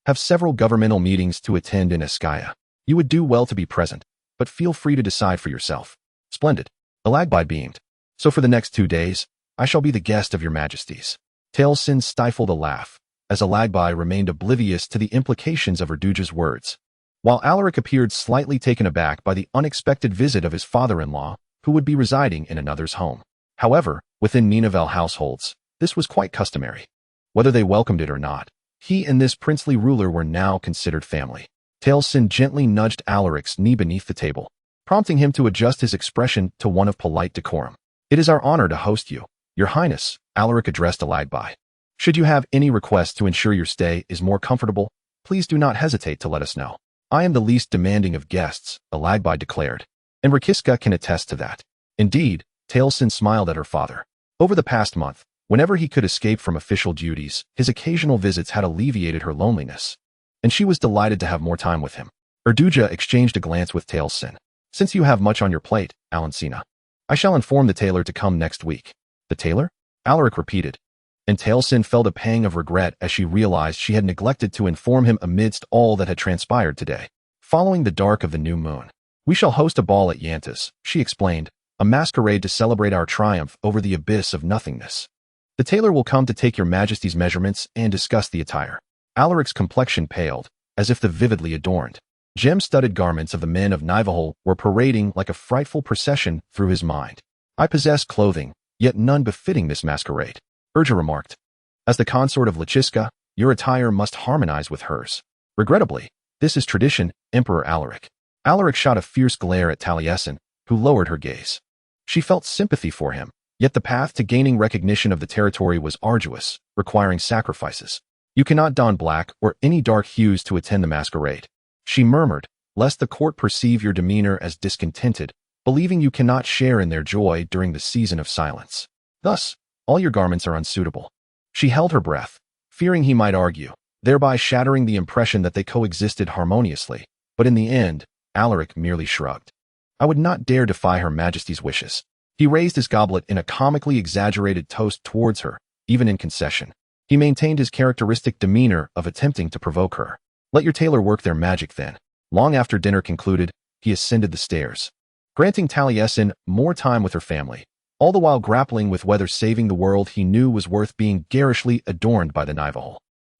have several governmental meetings to attend in Eskaya. You would do well to be present, but feel free to decide for yourself. Splendid. Alagbai beamed. So for the next 2 days, I shall be the guest of your majesties. Talasin stifled a laugh, as Alagbai remained oblivious to the implications of Erduja's words, while Alaric appeared slightly taken aback by the unexpected visit of his father-in-law, who would be residing in another's home. However, within Ninavarr households, this was quite customary. Whether they welcomed it or not, he and this princely ruler were now considered family. Talasin gently nudged Alaric's knee beneath the table, prompting him to adjust his expression to one of polite decorum. It is our honor to host you, your highness, Alaric addressed Alagbai. Should you have any requests to ensure your stay is more comfortable, please do not hesitate to let us know. I am the least demanding of guests, Alagbai declared, and Rakiska can attest to that. Indeed, Talasin smiled at her father. Over the past month, Whenever he could escape from official duties, his occasional visits had alleviated her loneliness, and she was delighted to have more time with him. Erduja exchanged a glance with Talasin. Since you have much on your plate, Alancina, I shall inform the tailor to come next week. The tailor? Alaric repeated, and Talasin felt a pang of regret as she realized she had neglected to inform him amidst all that had transpired today. Following the dark of the new moon, we shall host a ball at Yanta's, she explained, a masquerade to celebrate our triumph over the abyss of nothingness. The tailor will come to take your majesty's measurements and discuss the attire. Alaric's complexion paled, as if the vividly adorned, gem-studded garments of the men of Ninavarr were parading like a frightful procession through his mind. I possess clothing, yet none befitting this masquerade, Urja remarked. As the consort of Lachiska, your attire must harmonize with hers. Regrettably, this is tradition, Emperor Alaric. Alaric shot a fierce glare at Talasin, who lowered her gaze. She felt sympathy for him, yet the path to gaining recognition of the territory was arduous, requiring sacrifices. You cannot don black or any dark hues to attend the masquerade, she murmured, lest the court perceive your demeanor as discontented, believing you cannot share in their joy during the season of silence. Thus, all your garments are unsuitable. She held her breath, fearing he might argue, thereby shattering the impression that they coexisted harmoniously, but in the end, Alaric merely shrugged. I would not dare defy Her Majesty's wishes. He raised his goblet in a comically exaggerated toast towards her, even in concession. He maintained his characteristic demeanor of attempting to provoke her. Let your tailor work their magic then. Long after dinner concluded, he ascended the stairs, granting Talasin more time with her family, all the while grappling with whether saving the world he knew was worth being garishly adorned by the Ninavarr.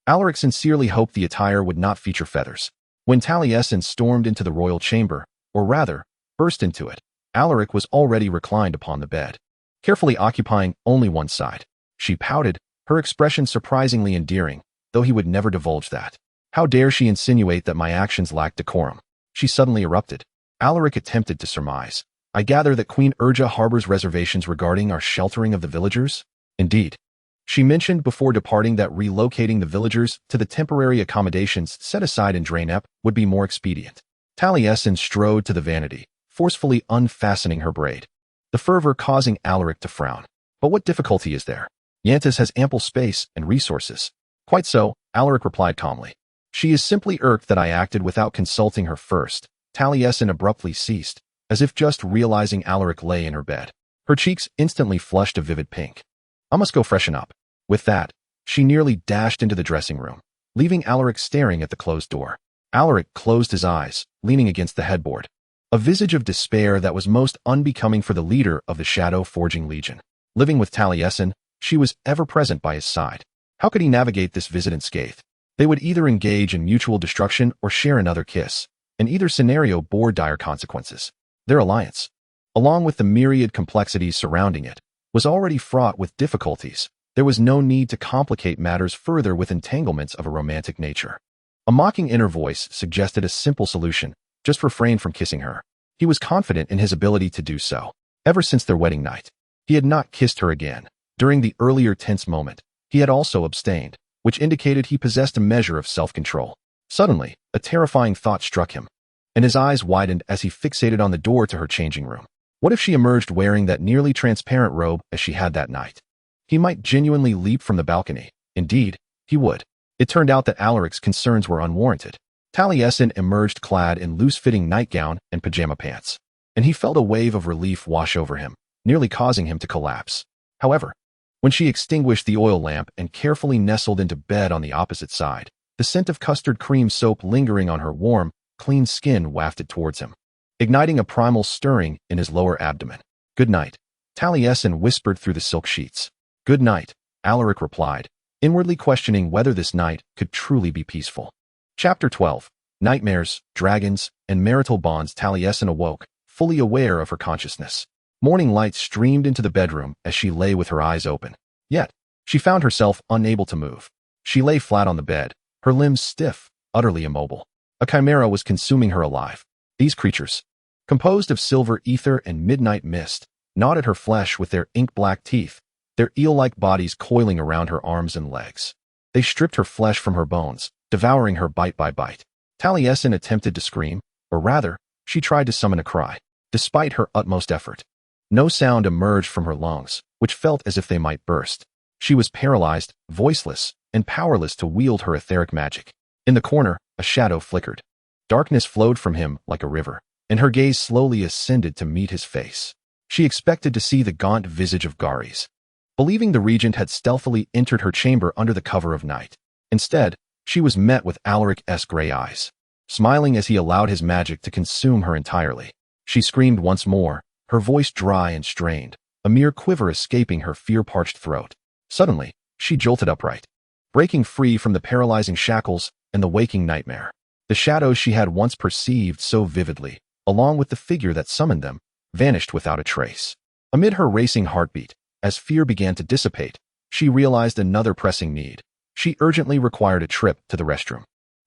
Alaric sincerely hoped the attire would not feature feathers. When Talasin stormed into the royal chamber, or rather, burst into it, Alaric was already reclined upon the bed, carefully occupying only one side. She pouted, her expression surprisingly endearing, though he would never divulge that. How dare she insinuate that my actions lacked decorum? She suddenly erupted. Alaric attempted to surmise. I gather that Queen Urja harbors reservations regarding our sheltering of the villagers? Indeed. She mentioned before departing that relocating the villagers to the temporary accommodations set aside in Draenep would be more expedient. Talasin strode to the vanity, forcefully unfastening her braid, the fervor causing Alaric to frown. But what difficulty is there? Yantas has ample space and resources. Quite so, Alaric replied calmly. She is simply irked that I acted without consulting her first. Talasin abruptly ceased, as if just realizing Alaric lay in her bed. Her cheeks instantly flushed a vivid pink. I must go freshen up. With that, she nearly dashed into the dressing room, leaving Alaric staring at the closed door. Alaric closed his eyes, leaning against the headboard, a visage of despair that was most unbecoming for the leader of the Shadow-Forging Legion. Living with Talasin, she was ever present by his side. How could he navigate this visit unscathed? They would either engage in mutual destruction or share another kiss, and either scenario bore dire consequences. Their alliance, along with the myriad complexities surrounding it, was already fraught with difficulties. There was no need to complicate matters further with entanglements of a romantic nature. A mocking inner voice suggested a simple solution: just refrain from kissing her. He was confident in his ability to do so. Ever since their wedding night, he had not kissed her again. During the earlier tense moment, he had also abstained, which indicated he possessed a measure of self-control. Suddenly, a terrifying thought struck him, and his eyes widened as he fixated on the door to her changing room. What if she emerged wearing that nearly transparent robe as she had that night? He might genuinely leap from the balcony. Indeed, he would. It turned out that Alaric's concerns were unwarranted. Talasin emerged clad in loose-fitting nightgown and pajama pants, and he felt a wave of relief wash over him, nearly causing him to collapse. However, when she extinguished the oil lamp and carefully nestled into bed on the opposite side, the scent of custard cream soap lingering on her warm, clean skin wafted towards him, igniting a primal stirring in his lower abdomen. "Good night," Talasin whispered through the silk sheets. "Good night," Alaric replied, inwardly questioning whether this night could truly be peaceful. Chapter 12. Nightmares, Dragons, and Marital Bonds. Talasin awoke, fully aware of her consciousness. Morning light streamed into the bedroom as she lay with her eyes open. Yet, she found herself unable to move. She lay flat on the bed, her limbs stiff, utterly immobile. A chimera was consuming her alive. These creatures, composed of silver ether and midnight mist, gnawed at her flesh with their ink-black teeth, their eel-like bodies coiling around her arms and legs. They stripped her flesh from her bones, devouring her bite by bite. Talasin attempted to scream, or rather, she tried to summon a cry. Despite her utmost effort, no sound emerged from her lungs, which felt as if they might burst. She was paralyzed, voiceless, and powerless to wield her etheric magic. In the corner, a shadow flickered. Darkness flowed from him like a river, and her gaze slowly ascended to meet his face. She expected to see the gaunt visage of Gares, believing the regent had stealthily entered her chamber under the cover of night. Instead, she was met with Alaric's gray eyes, smiling as he allowed his magic to consume her entirely. She screamed once more, her voice dry and strained, a mere quiver escaping her fear-parched throat. Suddenly, she jolted upright, breaking free from the paralyzing shackles and the waking nightmare. The shadows she had once perceived so vividly, along with the figure that summoned them, vanished without a trace. Amid her racing heartbeat, as fear began to dissipate, she realized another pressing need. She urgently required a trip to the restroom.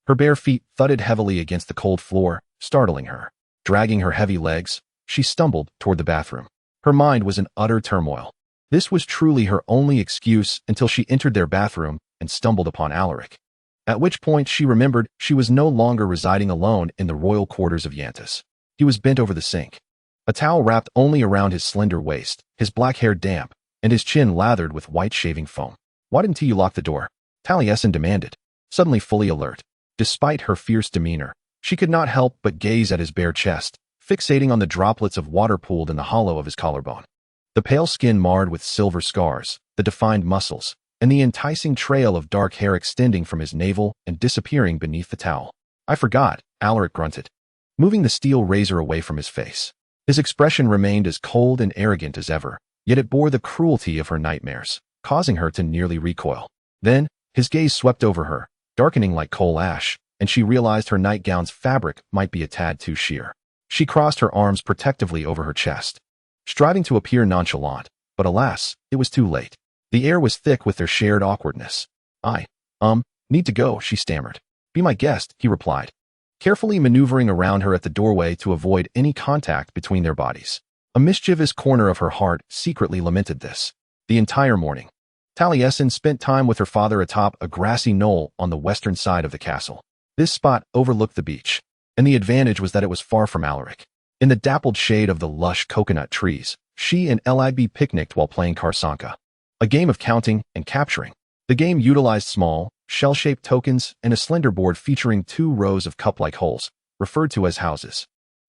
Her bare feet thudded heavily against the cold floor, startling her. Dragging her heavy legs, she stumbled toward the bathroom. Her mind was in utter turmoil. This was truly her only excuse until she entered their bathroom and stumbled upon Alaric. At which point she remembered she was no longer residing alone in the royal quarters of Yantis. He was bent over the sink, a towel wrapped only around his slender waist, his black hair damp, and his chin lathered with white shaving foam. "Why didn't you lock the door?" Talasin demanded, suddenly fully alert. Despite her fierce demeanor, she could not help but gaze at his bare chest, fixating on the droplets of water pooled in the hollow of his collarbone. The pale skin marred with silver scars, the defined muscles, and the enticing trail of dark hair extending from his navel and disappearing beneath the towel. "I forgot," Alaric grunted, moving the steel razor away from his face. His expression remained as cold and arrogant as ever, yet it bore the cruelty of her nightmares, causing her to nearly recoil. Then, his gaze swept over her, darkening like coal ash, and she realized her nightgown's fabric might be a tad too sheer. She crossed her arms protectively over her chest, striving to appear nonchalant, but alas, it was too late. The air was thick with their shared awkwardness. "I need to go," she stammered. "Be my guest," he replied, carefully maneuvering around her at the doorway to avoid any contact between their bodies. A mischievous corner of her heart secretly lamented this. The entire morning, Talasin spent time with her father atop a grassy knoll on the western side of the castle. This spot overlooked the beach, and the advantage was that it was far from Alaric. In the dappled shade of the lush coconut trees, she and Alagby picnicked while playing Karsanka, a game of counting and capturing. The game utilized small, shell-shaped tokens and a slender board featuring 2 rows of cup-like holes, referred to as houses,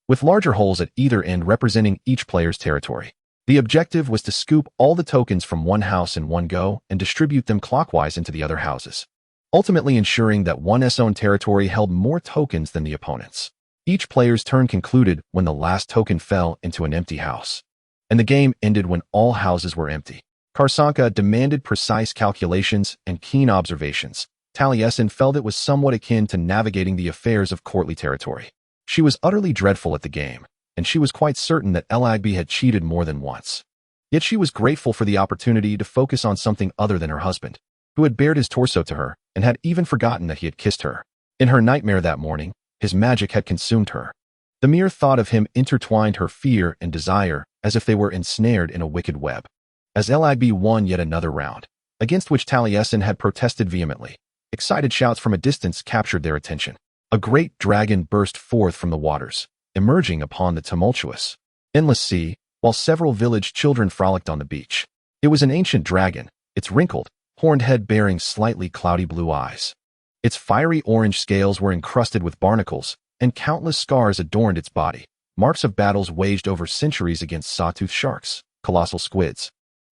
with larger holes at either end representing each player's territory. The objective was to scoop all the tokens from one house in one go and distribute them clockwise into the other houses, ultimately ensuring that one's own territory held more tokens than the opponent's. Each player's turn concluded when the last token fell into an empty house, and the game ended when all houses were empty. Karsanka demanded precise calculations and keen observations. Talasin felt it was somewhat akin to navigating the affairs of courtly territory. She was utterly dreadful at the game, and she was quite certain that Alagby had cheated more than once. Yet she was grateful for the opportunity to focus on something other than her husband, who had bared his torso to her and had even forgotten that he had kissed her. In her nightmare that morning, his magic had consumed her. The mere thought of him intertwined her fear and desire as if they were ensnared in a wicked web. As Alagby won yet another round, against which Talasin had protested vehemently, excited shouts from a distance captured their attention. A great dragon burst forth from the waters, emerging upon the tumultuous, endless sea, while several village children frolicked on the beach. It was an ancient dragon, its wrinkled, horned head bearing slightly cloudy blue eyes. Its fiery orange scales were encrusted with barnacles, and countless scars adorned its body, marks of battles waged over centuries against sawtooth sharks, colossal squids,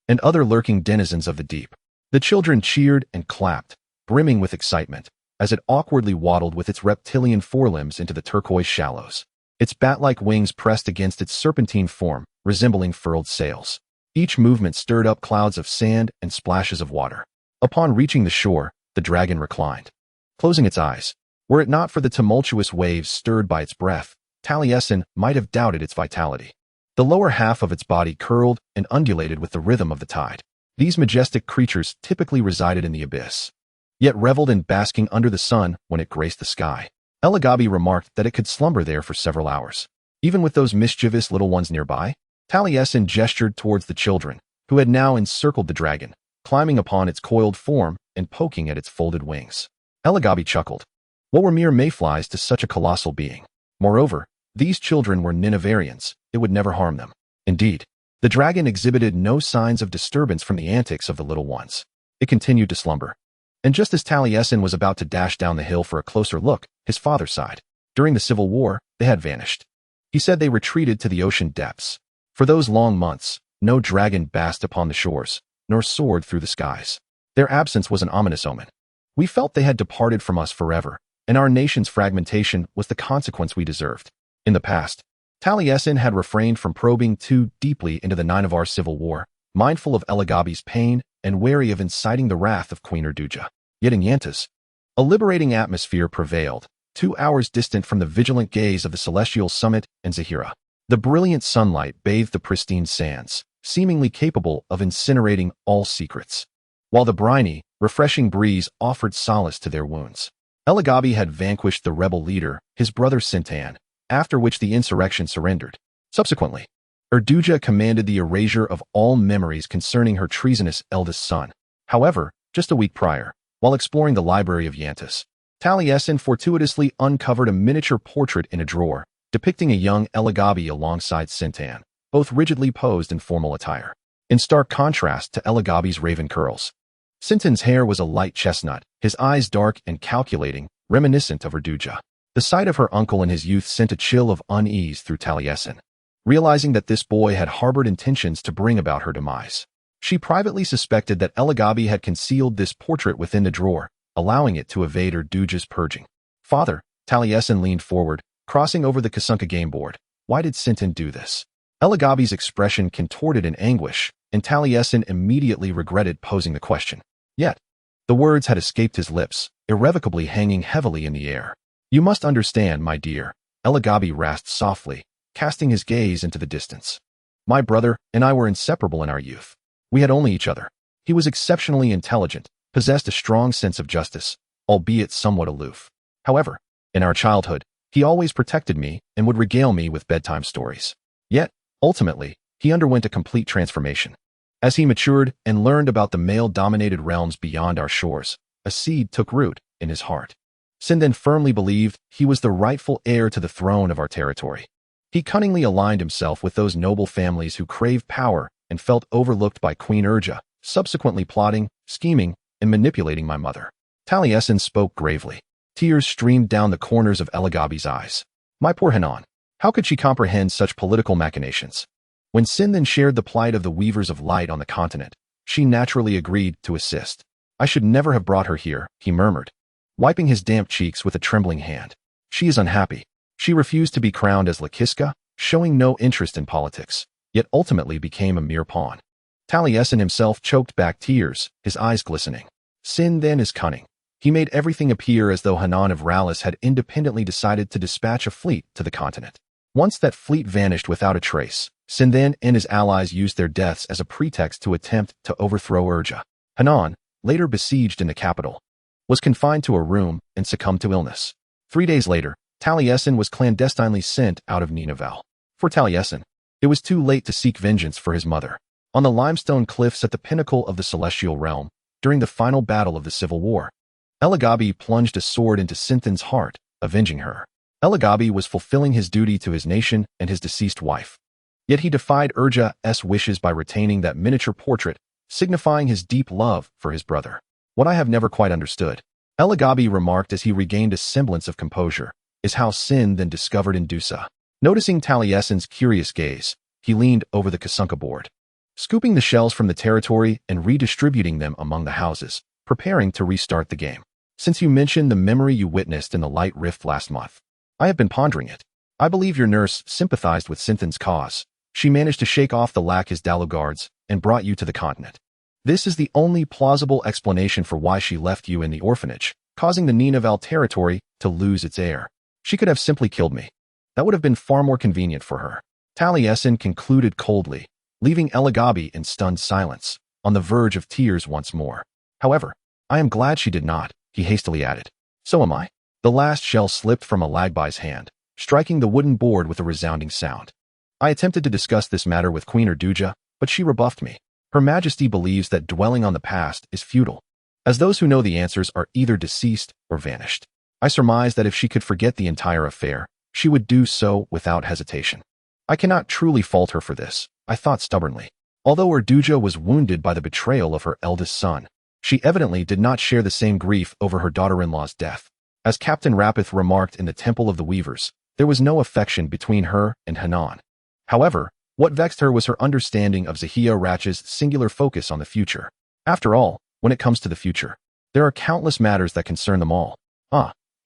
and other lurking denizens of the deep. The children cheered and clapped, brimming with excitement, as it awkwardly waddled with its reptilian forelimbs into the turquoise shallows. Its bat-like wings pressed against its serpentine form, resembling furled sails. Each movement stirred up clouds of sand and splashes of water. Upon reaching the shore, the dragon reclined, closing its eyes. Were it not for the tumultuous waves stirred by its breath, Talasin might have doubted its vitality. The lower half of its body curled and undulated with the rhythm of the tide. These majestic creatures typically resided in the abyss, yet reveled in basking under the sun when it graced the sky. Alagabi remarked that it could slumber there for several hours, even with those mischievous little ones nearby. Talasin gestured towards the children, who had now encircled the dragon, climbing upon its coiled form and poking at its folded wings. Alagabi chuckled. What were mere mayflies to such a colossal being? Moreover, these children were Ninavarrians. It would never harm them. Indeed, the dragon exhibited no signs of disturbance from the antics of the little ones. It continued to slumber. And just as Taliesin was about to dash down the hill for a closer look, his father sighed. During the Civil War, they had vanished. He said they retreated to the ocean depths. For those long months, no dragon basked upon the shores, nor soared through the skies. Their absence was an ominous omen. We felt they had departed from us forever, and our nation's fragmentation was the consequence we deserved. In the past, Taliesin had refrained from probing too deeply into the Ninavarr civil war, mindful of Elagabi's pain and wary of inciting the wrath of Queen Erduja. Yet in Yantas, a liberating atmosphere prevailed, 2 hours distant from the vigilant gaze of the celestial summit and Zahira. The brilliant sunlight bathed the pristine sands, seemingly capable of incinerating all secrets, while the briny, refreshing breeze offered solace to their wounds. Elagabi had vanquished the rebel leader, his brother Sintan, after which the insurrection surrendered. Subsequently, Erduja commanded the erasure of all memories concerning her treasonous eldest son. However, just a week prior, while exploring the library of Yantas, Taliesin fortuitously uncovered a miniature portrait in a drawer, depicting a young Elagabi alongside Sintan, both rigidly posed in formal attire. In stark contrast to Elagabi's raven curls, Sintan's hair was a light chestnut, his eyes dark and calculating, reminiscent of Erduja. The sight of her uncle in his youth sent a chill of unease through Taliesin. Realizing that this boy had harbored intentions to bring about her demise, she privately suspected that Elagabi had concealed this portrait within the drawer, allowing it to evade Erduja's purging. Father, Taliesin leaned forward, crossing over the Kasunka game board. Why did Sintan do this? Elagabi's expression contorted in anguish, and Taliesin immediately regretted posing the question. Yet, the words had escaped his lips, irrevocably hanging heavily in the air. You must understand, my dear, Elagabi rasped softly, casting his gaze into the distance. My brother and I were inseparable in our youth. We had only each other. He was exceptionally intelligent, possessed a strong sense of justice, albeit somewhat aloof. However, in our childhood, he always protected me and would regale me with bedtime stories. Yet, ultimately, he underwent a complete transformation. As he matured and learned about the male-dominated realms beyond our shores, a seed took root in his heart. Sindan firmly believed he was the rightful heir to the throne of our territory. He cunningly aligned himself with those noble families who craved power and felt overlooked by Queen Erja, subsequently plotting, scheming, and manipulating my mother. Taliesin spoke gravely. Tears streamed down the corners of Elagabi's eyes. My poor Hanan. How could she comprehend such political machinations? When Sindan shared the plight of the Weavers of Light on the continent, she naturally agreed to assist. I should never have brought her here, he murmured, wiping his damp cheeks with a trembling hand. She is unhappy. She refused to be crowned as Lakiska, showing no interest in politics, yet ultimately became a mere pawn. Taliesin himself choked back tears, his eyes glistening. Sindan is cunning. He made everything appear as though Hanan of Rallis had independently decided to dispatch a fleet to the continent. Once that fleet vanished without a trace, Sindan and his allies used their deaths as a pretext to attempt to overthrow Erja. Hanan, later besieged in the capital, was confined to a room and succumbed to illness. 3 days later, Taliesin was clandestinely sent out of Ninavarr. For Taliesin, it was too late to seek vengeance for his mother. On the limestone cliffs at the pinnacle of the celestial realm, during the final battle of the Civil War, Elagabi plunged a sword into Sintan's heart, avenging her. Elagabi was fulfilling his duty to his nation and his deceased wife. Yet he defied Erja's wishes by retaining that miniature portrait, signifying his deep love for his brother. What I have never quite understood, Elagabi remarked as he regained a semblance of composure, is how Sin then discovered Indusa. Noticing Taliesin's curious gaze, he leaned over the Kasunka board, scooping the shells from the territory and redistributing them among the houses, preparing to restart the game. Since you mentioned the memory you witnessed in the Light Rift last month, I have been pondering it. I believe your nurse sympathized with Sintan's cause. She managed to shake off the Lakis Dalugards and brought you to the continent. This is the only plausible explanation for why she left you in the orphanage, causing the Ninavarr territory to lose its heir. She could have simply killed me. That would have been far more convenient for her. Taliesin concluded coldly, leaving Elagabi in stunned silence, on the verge of tears once more. However, I am glad she did not, he hastily added. So am I. The last shell slipped from Alagbi's hand, striking the wooden board with a resounding sound. I attempted to discuss this matter with Queen Erduja, but she rebuffed me. Her Majesty believes that dwelling on the past is futile, as those who know the answers are either deceased or vanished. I surmise that if she could forget the entire affair, she would do so without hesitation. I cannot truly fault her for this, I thought stubbornly. Although Erduja was wounded by the betrayal of her eldest son, She evidently did not share the same grief over her daughter-in-law's death. As Captain Rapith remarked in the Temple of the Weavers, there was no affection between her and Hanan. However, what vexed her was her understanding of Zahia Ratch's singular focus on the future. After all, when it comes to the future, there are countless matters that concern them all.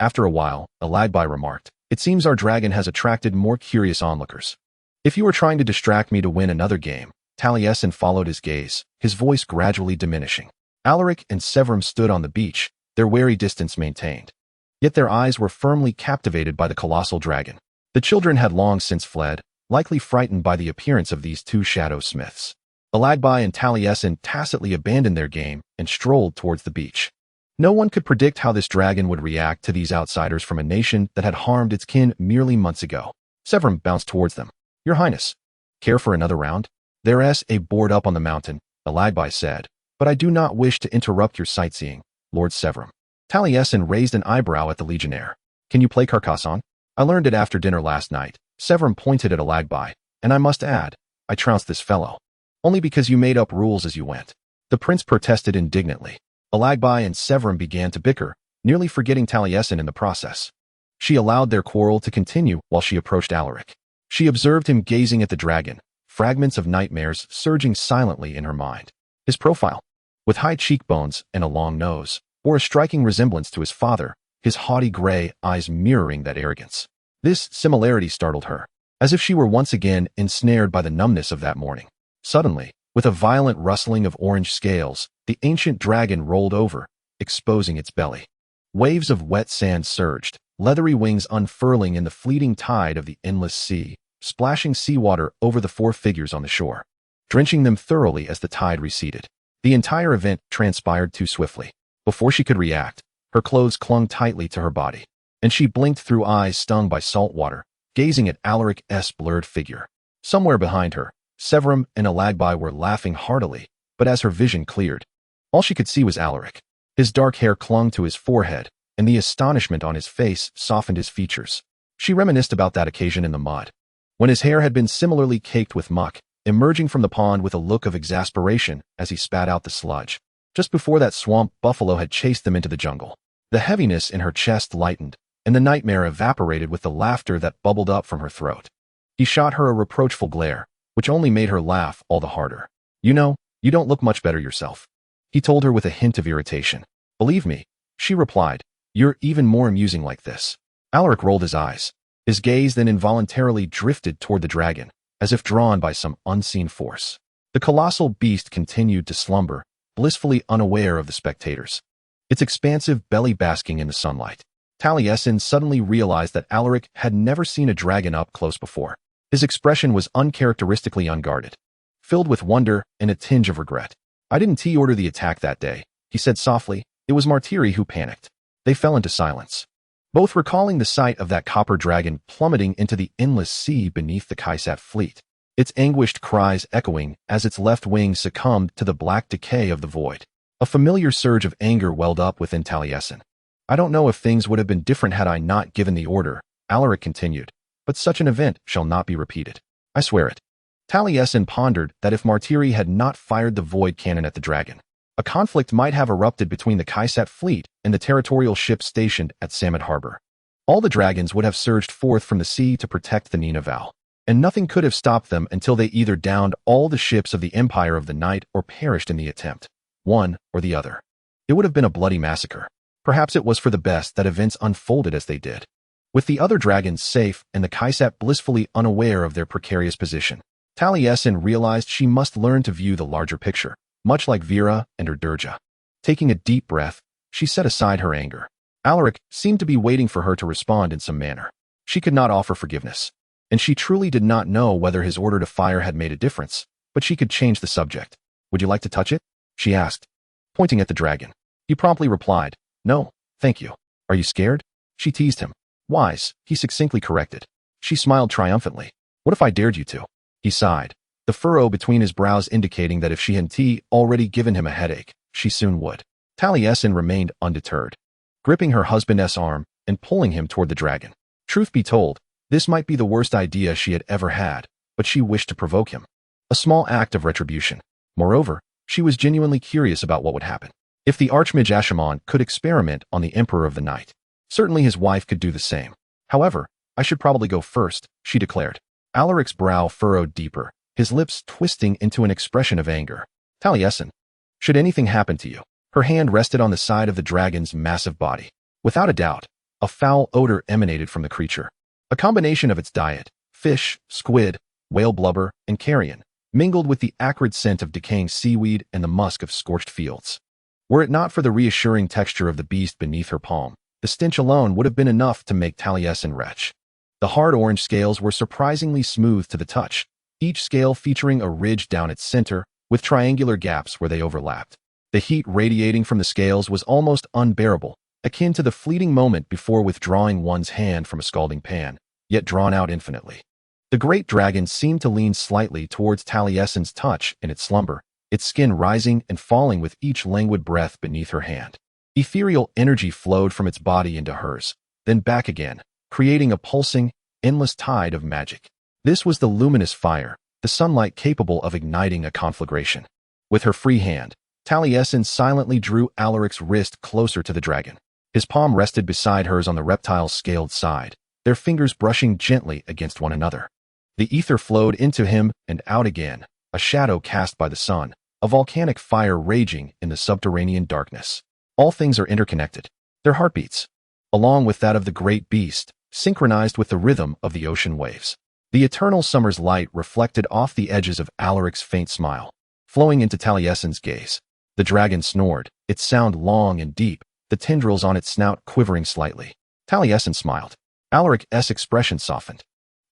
After a while, Alagbai remarked, "It seems our dragon has attracted more curious onlookers. If you were trying to distract me to win another game." Taliesin followed his gaze, his voice gradually diminishing. Alaric and Severum stood on the beach, their wary distance maintained. Yet their eyes were firmly captivated by the colossal dragon. The children had long since fled, likely frightened by the appearance of these two shadow smiths. Alagbai and Taliesin tacitly abandoned their game and strolled towards the beach. No one could predict how this dragon would react to these outsiders from a nation that had harmed its kin merely months ago. Severum bounced towards them. "Your Highness, care for another round?" "There's a board up on the mountain," Alagbai said, "but I do not wish to interrupt your sightseeing, Lord Severum." Taliesin raised an eyebrow at the legionnaire. "Can you play Carcassonne?" "I learned it after dinner last night." Severum pointed at Alagbai, "And I must add, I trounced this fellow. Only because you made up rules as you went." The prince protested indignantly. Alagbai and Severum began to bicker, nearly forgetting Taliesin in the process. She allowed their quarrel to continue while she approached Alaric. She observed him gazing at the dragon, fragments of nightmares surging silently in her mind. His profile, with high cheekbones and a long nose, bore a striking resemblance to his father, his haughty gray eyes mirroring that arrogance. This similarity startled her, as if she were once again ensnared by the numbness of that morning. Suddenly, with a violent rustling of orange scales, the ancient dragon rolled over, exposing its belly. Waves of wet sand surged, leathery wings unfurling in the fleeting tide of the endless sea, splashing seawater over the four figures on the shore, drenching them thoroughly as the tide receded. The entire event transpired too swiftly. Before she could react, her clothes clung tightly to her body, and she blinked through eyes stung by salt water, gazing at Alaric's blurred figure. Somewhere behind her, Severum and Alagbai were laughing heartily, but as her vision cleared, all she could see was Alaric. His dark hair clung to his forehead, and the astonishment on his face softened his features. She reminisced about that occasion in the mud, when his hair had been similarly caked with muck, emerging from the pond with a look of exasperation as he spat out the sludge. Just before that swamp buffalo had chased them into the jungle. The heaviness in her chest lightened, and the nightmare evaporated with the laughter that bubbled up from her throat. He shot her a reproachful glare, which only made her laugh all the harder. "You know, you don't look much better yourself," he told her with a hint of irritation. "Believe me," she replied, "you're even more amusing like this." Alaric rolled his eyes. His gaze then involuntarily drifted toward the dragon, as if drawn by some unseen force. The colossal beast continued to slumber, blissfully unaware of the spectators, its expansive belly basking in the sunlight. Taliesin suddenly realized that Alaric had never seen a dragon up close before. His expression was uncharacteristically unguarded, filled with wonder and a tinge of regret. "I didn't order the attack that day," he said softly. "It was Martiri who panicked." They fell into silence, both recalling the sight of that copper dragon plummeting into the endless sea beneath the Kaisat fleet, its anguished cries echoing as its left wing succumbed to the black decay of the void. A familiar surge of anger welled up within Taliesin. "I don't know if things would have been different had I not given the order," Alaric continued, "but such an event shall not be repeated. I swear it." Taliesin pondered that if Martiri had not fired the void cannon at the dragon, a conflict might have erupted between the Kaisat fleet and the territorial ships stationed at Samad Harbor. All the dragons would have surged forth from the sea to protect the Ninavarr, and nothing could have stopped them until they either downed all the ships of the Empire of the Night or perished in the attempt, one or the other. It would have been a bloody massacre. Perhaps it was for the best that events unfolded as they did, with the other dragons safe and the Kaisat blissfully unaware of their precarious position. Taliesin realized she must learn to view the larger picture, much like Vera and her Durja. Taking a deep breath, she set aside her anger. Alaric seemed to be waiting for her to respond in some manner. She could not offer forgiveness, and she truly did not know whether his order to fire had made a difference, but she could change the subject. "Would you like to touch it?" she asked, pointing at the dragon. He promptly replied, "No, thank you." "Are you scared?" she teased him. "Wise," he succinctly corrected. She smiled triumphantly. "What if I dared you to?" He sighed, the furrow between his brows indicating that if she had already given him a headache, she soon would. Taliesin remained undeterred, gripping her husband's arm and pulling him toward the dragon. Truth be told, this might be the worst idea she had ever had, but she wished to provoke him. A small act of retribution. Moreover, she was genuinely curious about what would happen. If the Archmage Ashamon could experiment on the Emperor of the Night, certainly his wife could do the same. However, I should probably go first, she declared. Alaric's brow furrowed deeper, his lips twisting into an expression of anger. Taliesin, should anything happen to you? Her hand rested on the side of the dragon's massive body. Without a doubt, a foul odor emanated from the creature. A combination of its diet, fish, squid, whale blubber, and carrion, mingled with the acrid scent of decaying seaweed and the musk of scorched fields. Were it not for the reassuring texture of the beast beneath her palm, the stench alone would have been enough to make Taliesin retch. The hard orange scales were surprisingly smooth to the touch, each scale featuring a ridge down its center, with triangular gaps where they overlapped. The heat radiating from the scales was almost unbearable, akin to the fleeting moment before withdrawing one's hand from a scalding pan, yet drawn out infinitely. The great dragon seemed to lean slightly towards Taliesin's touch in its slumber, its skin rising and falling with each languid breath beneath her hand. Ethereal energy flowed from its body into hers, then back again, creating a pulsing, endless tide of magic. This was the luminous fire, the sunlight capable of igniting a conflagration. With her free hand, Taliesin silently drew Alaric's wrist closer to the dragon. His palm rested beside hers on the reptile's scaled side, their fingers brushing gently against one another. The ether flowed into him and out again, a shadow cast by the sun, a volcanic fire raging in the subterranean darkness. All things are interconnected. Their heartbeats, along with that of the great beast, synchronized with the rhythm of the ocean waves. The eternal summer's light reflected off the edges of Alaric's faint smile, flowing into Taliesin's gaze. The dragon snored, its sound long and deep, the tendrils on its snout quivering slightly. Taliesin smiled. Alaric's expression softened.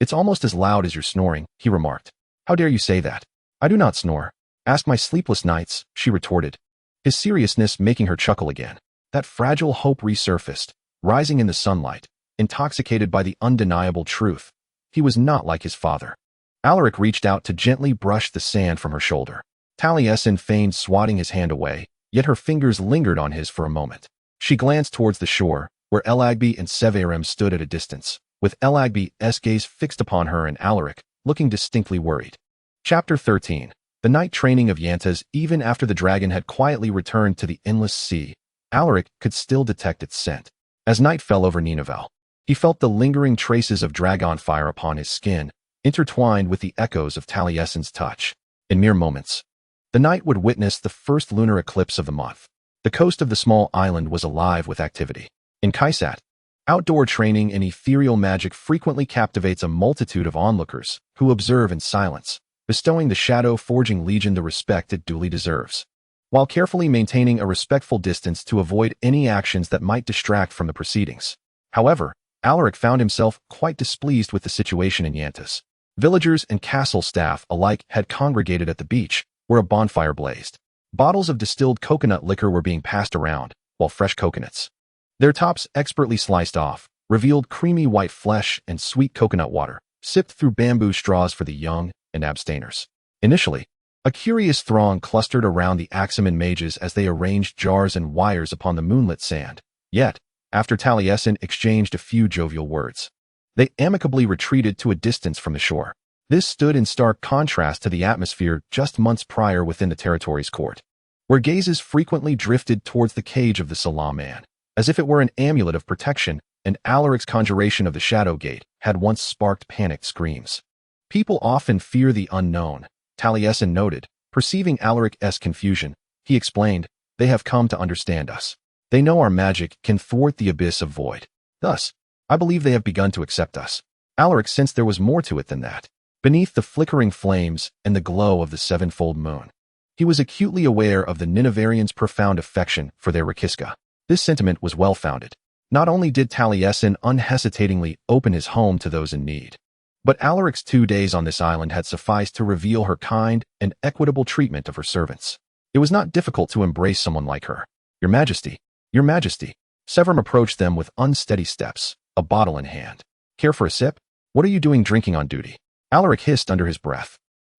It's almost as loud as your snoring, he remarked. How dare you say that? I do not snore. Ask my sleepless nights, she retorted, his seriousness making her chuckle again. That fragile hope resurfaced, rising in the sunlight, intoxicated by the undeniable truth. He was not like his father. Alaric reached out to gently brush the sand from her shoulder. Taliesin feigned swatting his hand away, yet her fingers lingered on his for a moment. She glanced towards the shore, where Elagby and Severim stood at a distance, with Elagby's gaze fixed upon her and Alaric, looking distinctly worried. Chapter 13. The night training of Yantas. Even after the dragon had quietly returned to the endless sea, Alaric could still detect its scent. As night fell over Ninavarr, he felt the lingering traces of dragon fire upon his skin, intertwined with the echoes of Taliesin's touch. In mere moments, the night would witness the first lunar eclipse of the month. The coast of the small island was alive with activity. In Kaisat, outdoor training in ethereal magic frequently captivates a multitude of onlookers who observe in silence, bestowing the shadow-forging legion the respect it duly deserves, while carefully maintaining a respectful distance to avoid any actions that might distract from the proceedings. However, Alaric found himself quite displeased with the situation in Yantas. Villagers and castle staff alike had congregated at the beach, where a bonfire blazed. Bottles of distilled coconut liquor were being passed around, while fresh coconuts, their tops expertly sliced off, revealed creamy white flesh and sweet coconut water, sipped through bamboo straws for the young and abstainers. Initially, a curious throng clustered around the Aximan mages as they arranged jars and wires upon the moonlit sand. Yet, after Taliesin exchanged a few jovial words, they amicably retreated to a distance from the shore. This stood in stark contrast to the atmosphere just months prior within the territory's court, where gazes frequently drifted towards the cage of the Salam Man, as if it were an amulet of protection, and Alaric's conjuration of the Shadow Gate had once sparked panicked screams. People often fear the unknown, Taliesin noted. Perceiving Alaric's confusion, he explained, they have come to understand us. They know our magic can thwart the abyss of void. Thus, I believe they have begun to accept us. Alaric sensed there was more to it than that. Beneath the flickering flames and the glow of the sevenfold moon, he was acutely aware of the Ninavarrians' profound affection for their Rakiska. This sentiment was well-founded. Not only did Taliesin unhesitatingly open his home to those in need, but Alaric's 2 days on this island had sufficed to reveal her kind and equitable treatment of her servants. It was not difficult to embrace someone like her. Your Majesty, Your Majesty. Severim approached them with unsteady steps, a bottle in hand. Care for a sip? What are you doing drinking on duty? Alaric hissed under his breath.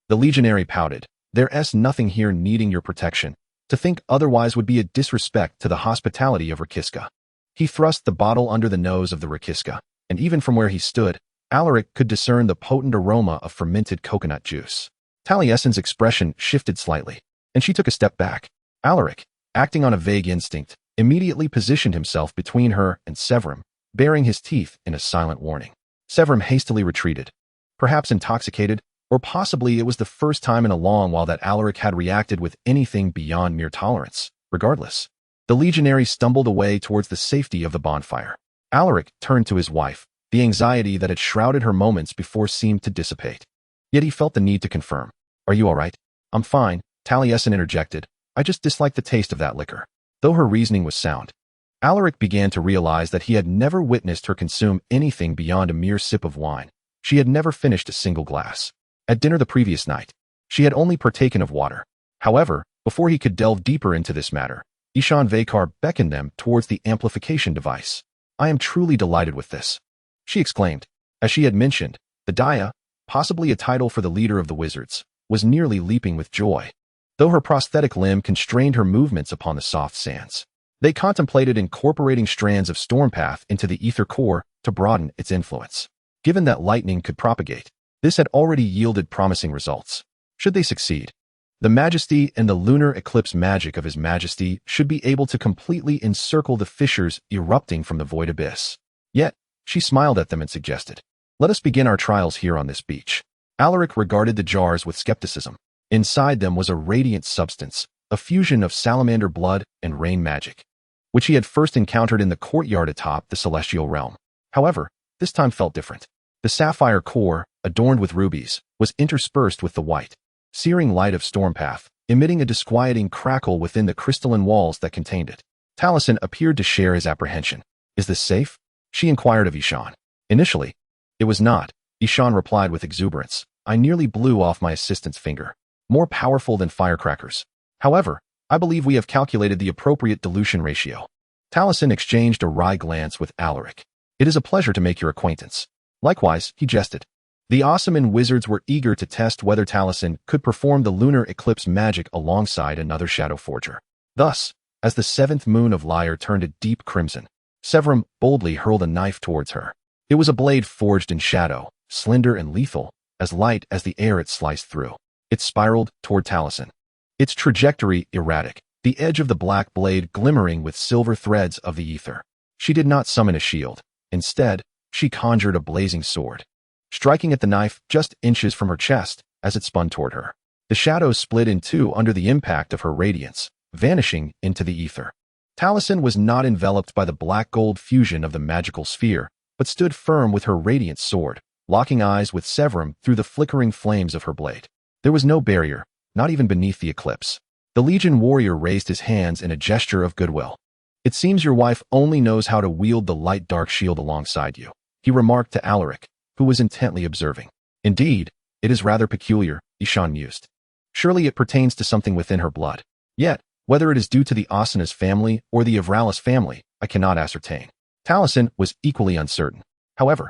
The legionary pouted. There's nothing here needing your protection. To think otherwise would be a disrespect to the hospitality of Rakiska. He thrust the bottle under the nose of the Rakiska, and even from where he stood, Alaric could discern the potent aroma of fermented coconut juice. Taliesin's expression shifted slightly, and she took a step back. Alaric, acting on a vague instinct, immediately positioned himself between her and Severum, baring his teeth in a silent warning. Severum hastily retreated, perhaps intoxicated, or possibly it was the first time in a long while that Alaric had reacted with anything beyond mere tolerance. Regardless, the legionary stumbled away towards the safety of the bonfire. Alaric turned to his wife. The anxiety that had shrouded her moments before seemed to dissipate. Yet he felt the need to confirm. "Are you all right?" "I'm fine," Taliesin interjected. "I just dislike the taste of that liquor." Though her reasoning was sound, Alaric began to realize that he had never witnessed her consume anything beyond a mere sip of wine. She had never finished a single glass. At dinner the previous night, she had only partaken of water. However, before he could delve deeper into this matter, Ishan Vakar beckoned them towards the amplification device. "I am truly delighted with this," she exclaimed. As she had mentioned, the Daya, possibly a title for the leader of the wizards, was nearly leaping with joy, though her prosthetic limb constrained her movements upon the soft sands. They contemplated incorporating strands of Stormpath into the ether core to broaden its influence. Given that lightning could propagate, this had already yielded promising results. Should they succeed, the majesty and the lunar eclipse magic of His Majesty should be able to completely encircle the fissures erupting from the void abyss. Yet, she smiled at them and suggested, "Let us begin our trials here on this beach." Alaric regarded the jars with skepticism. Inside them was a radiant substance, a fusion of salamander blood and rain magic, which he had first encountered in the courtyard atop the celestial realm. However, this time felt different. The sapphire core, adorned with rubies, was interspersed with the white, searing light of Stormpath, emitting a disquieting crackle within the crystalline walls that contained it. Talasin appeared to share his apprehension. "Is this safe?" she inquired of Ishan. Initially, it was not, Ishan replied with exuberance. "I nearly blew off my assistant's finger. More powerful than firecrackers. However, I believe we have calculated the appropriate dilution ratio." Talasin exchanged a wry glance with Alaric. "It is a pleasure to make your acquaintance." Likewise, he jested. The Ossaman wizards were eager to test whether Talasin could perform the lunar eclipse magic alongside another shadow forger. Thus, as the seventh moon of Lyre turned a deep crimson, Severum boldly hurled a knife towards her. It was a blade forged in shadow, slender and lethal, as light as the air it sliced through. It spiraled toward Talasin, its trajectory erratic, the edge of the black blade glimmering with silver threads of the ether. She did not summon a shield. Instead, she conjured a blazing sword, striking at the knife just inches from her chest as it spun toward her. The shadows split in two under the impact of her radiance, vanishing into the ether. Talasin was not enveloped by the black gold fusion of the magical sphere, but stood firm with her radiant sword, locking eyes with Severum through the flickering flames of her blade. There was no barrier, not even beneath the eclipse. The Legion warrior raised his hands in a gesture of goodwill. "It seems your wife only knows how to wield the light dark shield alongside you," he remarked to Alaric, who was intently observing. "Indeed, it is rather peculiar," Ishan mused. "Surely it pertains to something within her blood. Yet, whether it is due to the Osanas family or the Avralis family, I cannot ascertain." Talasin was equally uncertain. However,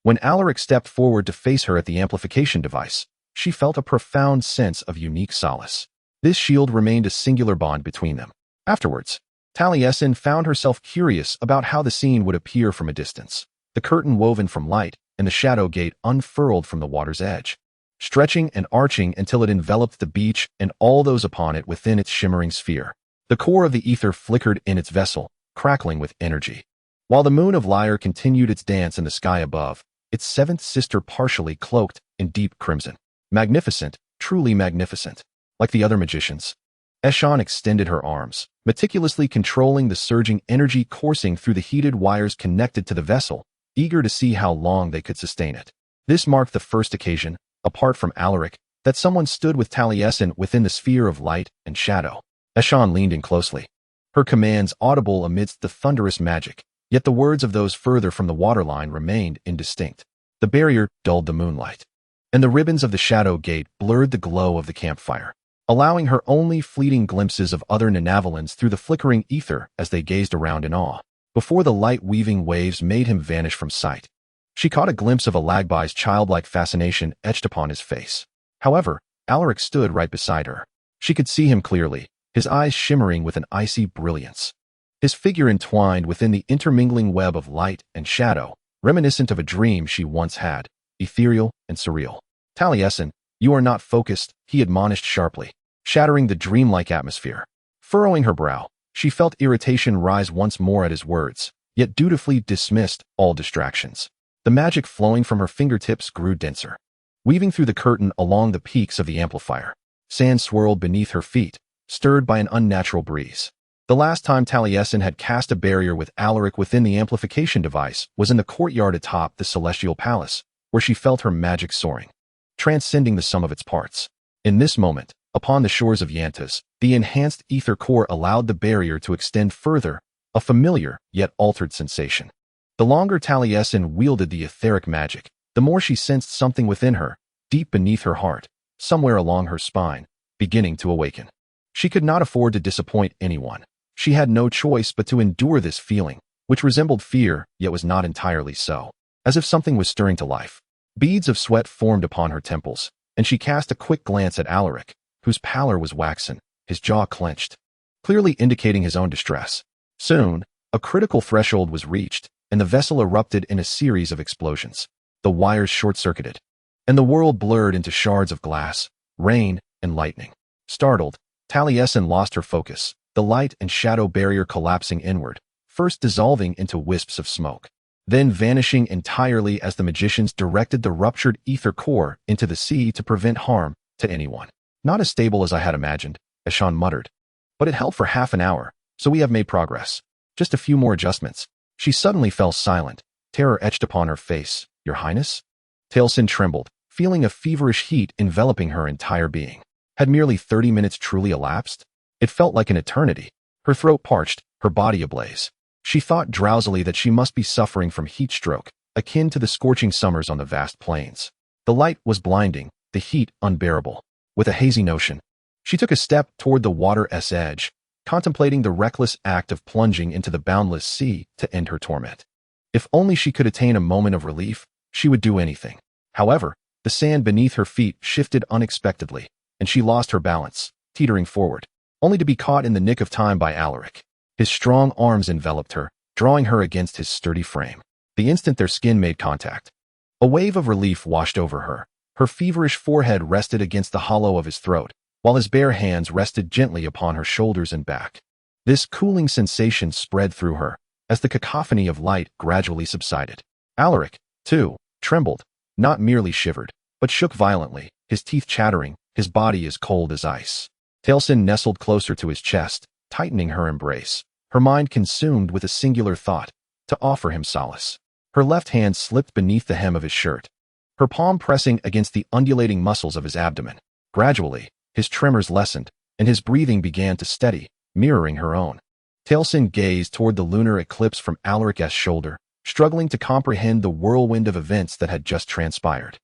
when Alaric stepped forward to face her at the amplification device, she felt a profound sense of unique solace. This shield remained a singular bond between them. Afterwards, Taliesin found herself curious about how the scene would appear from a distance. The curtain woven from light, and the shadow gate unfurled from the water's edge, stretching and arching until it enveloped the beach and all those upon it within its shimmering sphere. The core of the ether flickered in its vessel, crackling with energy. While the moon of Lyre continued its dance in the sky above, its seventh sister partially cloaked in deep crimson. Magnificent, truly magnificent. Like the other magicians, Eshan extended her arms, meticulously controlling the surging energy coursing through the heated wires connected to the vessel, eager to see how long they could sustain it. This marked the first occasion, apart from Alaric, that someone stood with Taliesin within the sphere of light and shadow. Eshan leaned in closely, her commands audible amidst the thunderous magic, yet the words of those further from the waterline remained indistinct. The barrier dulled the moonlight, and the ribbons of the shadow gate blurred the glow of the campfire, allowing her only fleeting glimpses of other Ninavallans through the flickering ether as they gazed around in awe. Before the light-weaving waves made him vanish from sight, she caught a glimpse of Alagbai's childlike fascination etched upon his face. However, Alaric stood right beside her. She could see him clearly, his eyes shimmering with an icy brilliance, his figure entwined within the intermingling web of light and shadow, reminiscent of a dream she once had, ethereal and surreal. "Taliesin, you are not focused," he admonished sharply, shattering the dreamlike atmosphere. Furrowing her brow, she felt irritation rise once more at his words, yet dutifully dismissed all distractions. The magic flowing from her fingertips grew denser, weaving through the curtain along the peaks of the amplifier. Sand swirled beneath her feet, stirred by an unnatural breeze. The last time Talasin had cast a barrier with Alaric within the amplification device was in the courtyard atop the Celestial Palace, where she felt her magic soaring, transcending the sum of its parts. In this moment, upon the shores of Yantas, the enhanced ether core allowed the barrier to extend further, a familiar yet altered sensation. The longer Talasin wielded the etheric magic, the more she sensed something within her, deep beneath her heart, somewhere along her spine, beginning to awaken. She could not afford to disappoint anyone. She had no choice but to endure this feeling, which resembled fear, yet was not entirely so. As if something was stirring to life. Beads of sweat formed upon her temples, and she cast a quick glance at Alaric, whose pallor was waxen, his jaw clenched, clearly indicating his own distress. Soon, a critical threshold was reached, and the vessel erupted in a series of explosions. The wires short-circuited, and the world blurred into shards of glass, rain, and lightning. Startled, Talasin lost her focus, the light and shadow barrier collapsing inward, first dissolving into wisps of smoke, then vanishing entirely as the magicians directed the ruptured ether core into the sea to prevent harm to anyone. Not as stable as I had imagined, Ishan muttered. But it held for half an hour, so we have made progress. Just a few more adjustments. She suddenly fell silent, terror etched upon her face. Your Highness? Talasin trembled, feeling a feverish heat enveloping her entire being. Had merely 30 minutes truly elapsed? It felt like an eternity. Her throat parched, her body ablaze. She thought drowsily that she must be suffering from heat stroke, akin to the scorching summers on the vast plains. The light was blinding, the heat unbearable. With a hazy notion, she took a step toward the water's edge, contemplating the reckless act of plunging into the boundless sea to end her torment. If only she could attain a moment of relief, she would do anything. However, the sand beneath her feet shifted unexpectedly, and she lost her balance, teetering forward, only to be caught in the nick of time by Alaric. His strong arms enveloped her, drawing her against his sturdy frame. The instant their skin made contact, a wave of relief washed over her. Her feverish forehead rested against the hollow of his throat, while his bare hands rested gently upon her shoulders and back. This cooling sensation spread through her, as the cacophony of light gradually subsided. Alaric, too, trembled, not merely shivered, but shook violently, his teeth chattering, his body as cold as ice. Talasin nestled closer to his chest, tightening her embrace, her mind consumed with a singular thought, to offer him solace. Her left hand slipped beneath the hem of his shirt, her palm pressing against the undulating muscles of his abdomen. Gradually, his tremors lessened, and his breathing began to steady, mirroring her own. Talasin gazed toward the lunar eclipse from Alaric's shoulder, struggling to comprehend the whirlwind of events that had just transpired.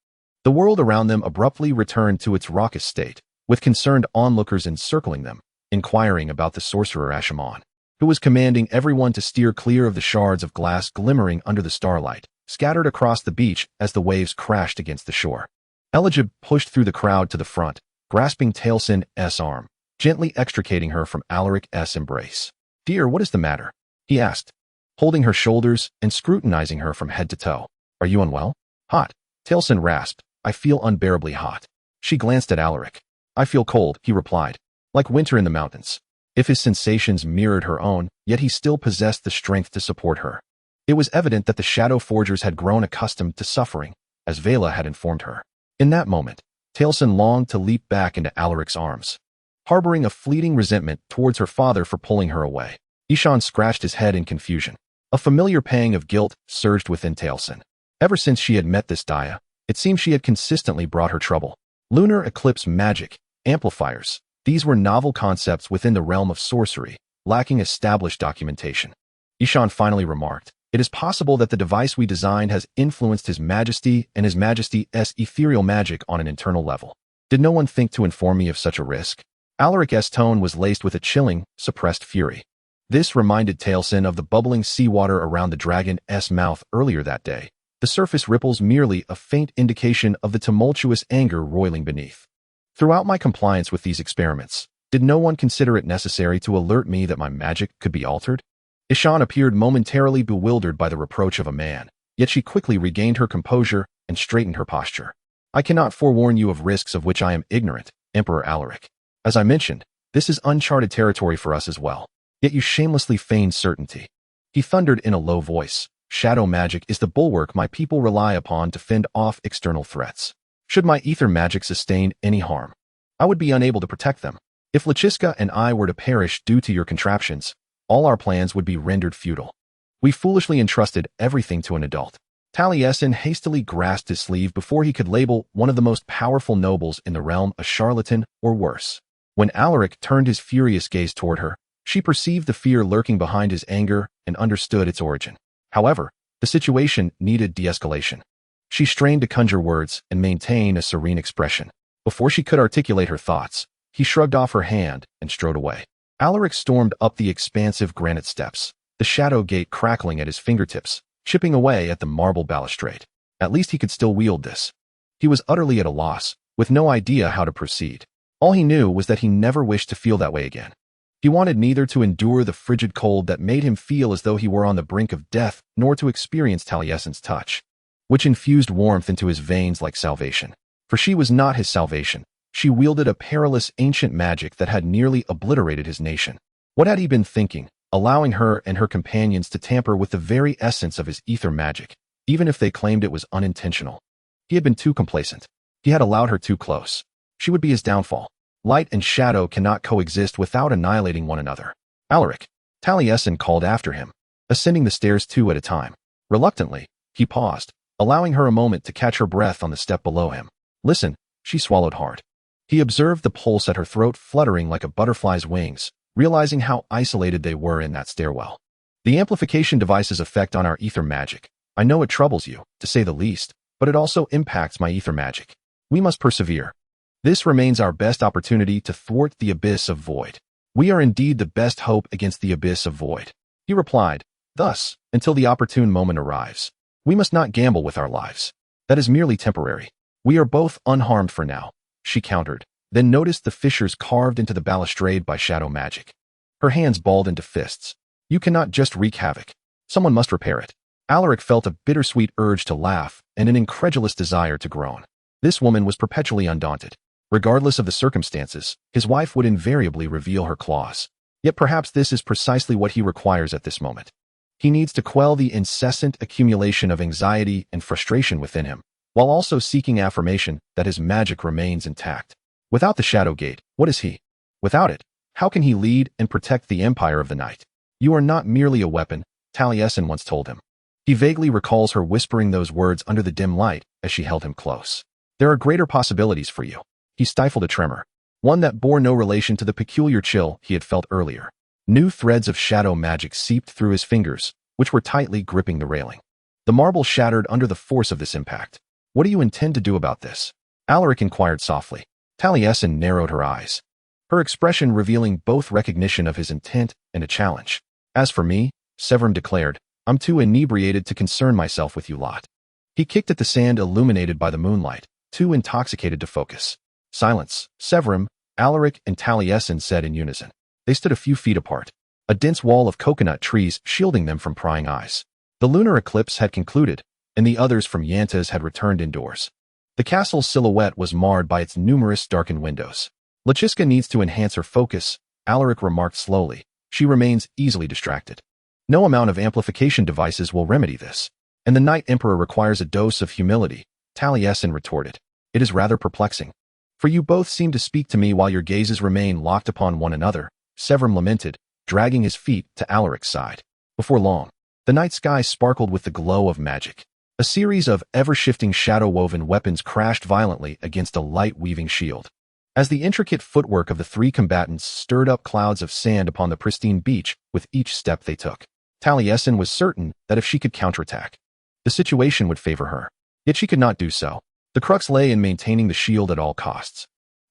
The world around them abruptly returned to its raucous state, with concerned onlookers encircling them, inquiring about the sorcerer Ashamon, who was commanding everyone to steer clear of the shards of glass glimmering under the starlight, scattered across the beach as the waves crashed against the shore. Elijib pushed through the crowd to the front, grasping Talasin's arm, gently extricating her from Alaric's embrace. "Dear, what is the matter?" he asked, holding her shoulders and scrutinizing her from head to toe. "Are you unwell?" "Hot," Talasin rasped. "I feel unbearably hot." She glanced at Alaric. "I feel cold," he replied, "like winter in the mountains." If his sensations mirrored her own, yet he still possessed the strength to support her. It was evident that the Shadow Forgers had grown accustomed to suffering, as Vela had informed her. In that moment, Talasin longed to leap back into Alaric's arms, harboring a fleeting resentment towards her father for pulling her away. Ishan scratched his head in confusion. A familiar pang of guilt surged within Talasin. Ever since she had met this Daya, it seemed she had consistently brought her trouble. Lunar eclipse magic, amplifiers, these were novel concepts within the realm of sorcery, lacking established documentation. Ishan finally remarked, "It is possible that the device we designed has influenced His Majesty and His Majesty's ethereal magic on an internal level. Did no one think to inform me of such a risk?" Alaric's tone was laced with a chilling, suppressed fury. This reminded Talasin of the bubbling seawater around the dragon's mouth earlier that day, the surface ripples merely a faint indication of the tumultuous anger roiling beneath. "Throughout my compliance with these experiments, did no one consider it necessary to alert me that my magic could be altered?" Ishan appeared momentarily bewildered by the reproach of a man, yet she quickly regained her composure and straightened her posture. "I cannot forewarn you of risks of which I am ignorant, Emperor Alaric. As I mentioned, This is uncharted territory for us as well. Yet you shamelessly feign certainty. He thundered in a low voice. Shadow magic is the bulwark my people rely upon to fend off external threats. Should my ether magic sustain any harm, I would be unable to protect them. If Lachiska and I were to perish due to your contraptions, all our plans would be rendered futile. We foolishly entrusted everything to an adult. Taliesin hastily grasped his sleeve before he could label one of the most powerful nobles in the realm a charlatan or worse. When Alaric turned his furious gaze toward her, she perceived the fear lurking behind his anger and understood its origin. However, the situation needed de-escalation. She strained to conjure words and maintain a serene expression. Before she could articulate her thoughts, he shrugged off her hand and strode away. Alaric stormed up the expansive granite steps, the shadow gate crackling at his fingertips, chipping away at the marble balustrade. At least he could still wield this. He was utterly at a loss, with no idea how to proceed. All he knew was that he never wished to feel that way again. He wanted neither to endure the frigid cold that made him feel as though he were on the brink of death, nor to experience Taliesin's touch, which infused warmth into his veins like salvation. For she was not his salvation. She wielded a perilous ancient magic that had nearly obliterated his nation. What had he been thinking, allowing her and her companions to tamper with the very essence of his ether magic, even if they claimed it was unintentional? He had been too complacent. He had allowed her too close. She would be his downfall. Light and shadow cannot coexist without annihilating one another. Alaric, Taliesin called after him, ascending the stairs two at a time. Reluctantly, he paused, allowing her a moment to catch her breath on the step below him. Listen, she swallowed hard. He observed the pulse at her throat fluttering like a butterfly's wings, realizing how isolated they were in that stairwell. The amplification device's effect on our ether magic. I know it troubles you, to say the least, but it also impacts my ether magic. We must persevere. This remains our best opportunity to thwart the abyss of void. We are indeed the best hope against the abyss of void. He replied, thus, until the opportune moment arrives. We must not gamble with our lives. That is merely temporary. We are both unharmed for now, she countered, then noticed the fissures carved into the balustrade by shadow magic. Her hands balled into fists. You cannot just wreak havoc. Someone must repair it. Alaric felt a bittersweet urge to laugh and an incredulous desire to groan. This woman was perpetually undaunted. Regardless of the circumstances, his wife would invariably reveal her claws. Yet perhaps this is precisely what he requires at this moment. He needs to quell the incessant accumulation of anxiety and frustration within him, while also seeking affirmation that his magic remains intact. Without the Shadow Gate, what is he? Without it, how can he lead and protect the empire of the night? You are not merely a weapon, Taliesin once told him. He vaguely recalls her whispering those words under the dim light as she held him close. There are greater possibilities for you. He stifled a tremor, one that bore no relation to the peculiar chill he had felt earlier. New threads of shadow magic seeped through his fingers, which were tightly gripping the railing. The marble shattered under the force of this impact. What do you intend to do about this? Alaric inquired softly. Taliesin narrowed her eyes, her expression revealing both recognition of his intent and a challenge. As for me, Severum declared, I'm too inebriated to concern myself with you lot. He kicked at the sand illuminated by the moonlight, too intoxicated to focus. Silence, Severum, Alaric and Taliesin said in unison. They stood a few feet apart, a dense wall of coconut trees shielding them from prying eyes. The lunar eclipse had concluded, and the others from Yantas had returned indoors. The castle's silhouette was marred by its numerous darkened windows. Lachiska needs to enhance her focus, Alaric remarked slowly. She remains easily distracted. No amount of amplification devices will remedy this. And the Night Emperor requires a dose of humility, Taliesin retorted. It is rather perplexing. For you both seem to speak to me while your gazes remain locked upon one another, Severum lamented, dragging his feet to Alaric's side. Before long, the night sky sparkled with the glow of magic. A series of ever-shifting shadow-woven weapons crashed violently against a light-weaving shield. As the intricate footwork of the three combatants stirred up clouds of sand upon the pristine beach with each step they took, Taliesin was certain that if she could counterattack, the situation would favor her. Yet she could not do so. The crux lay in maintaining the shield at all costs.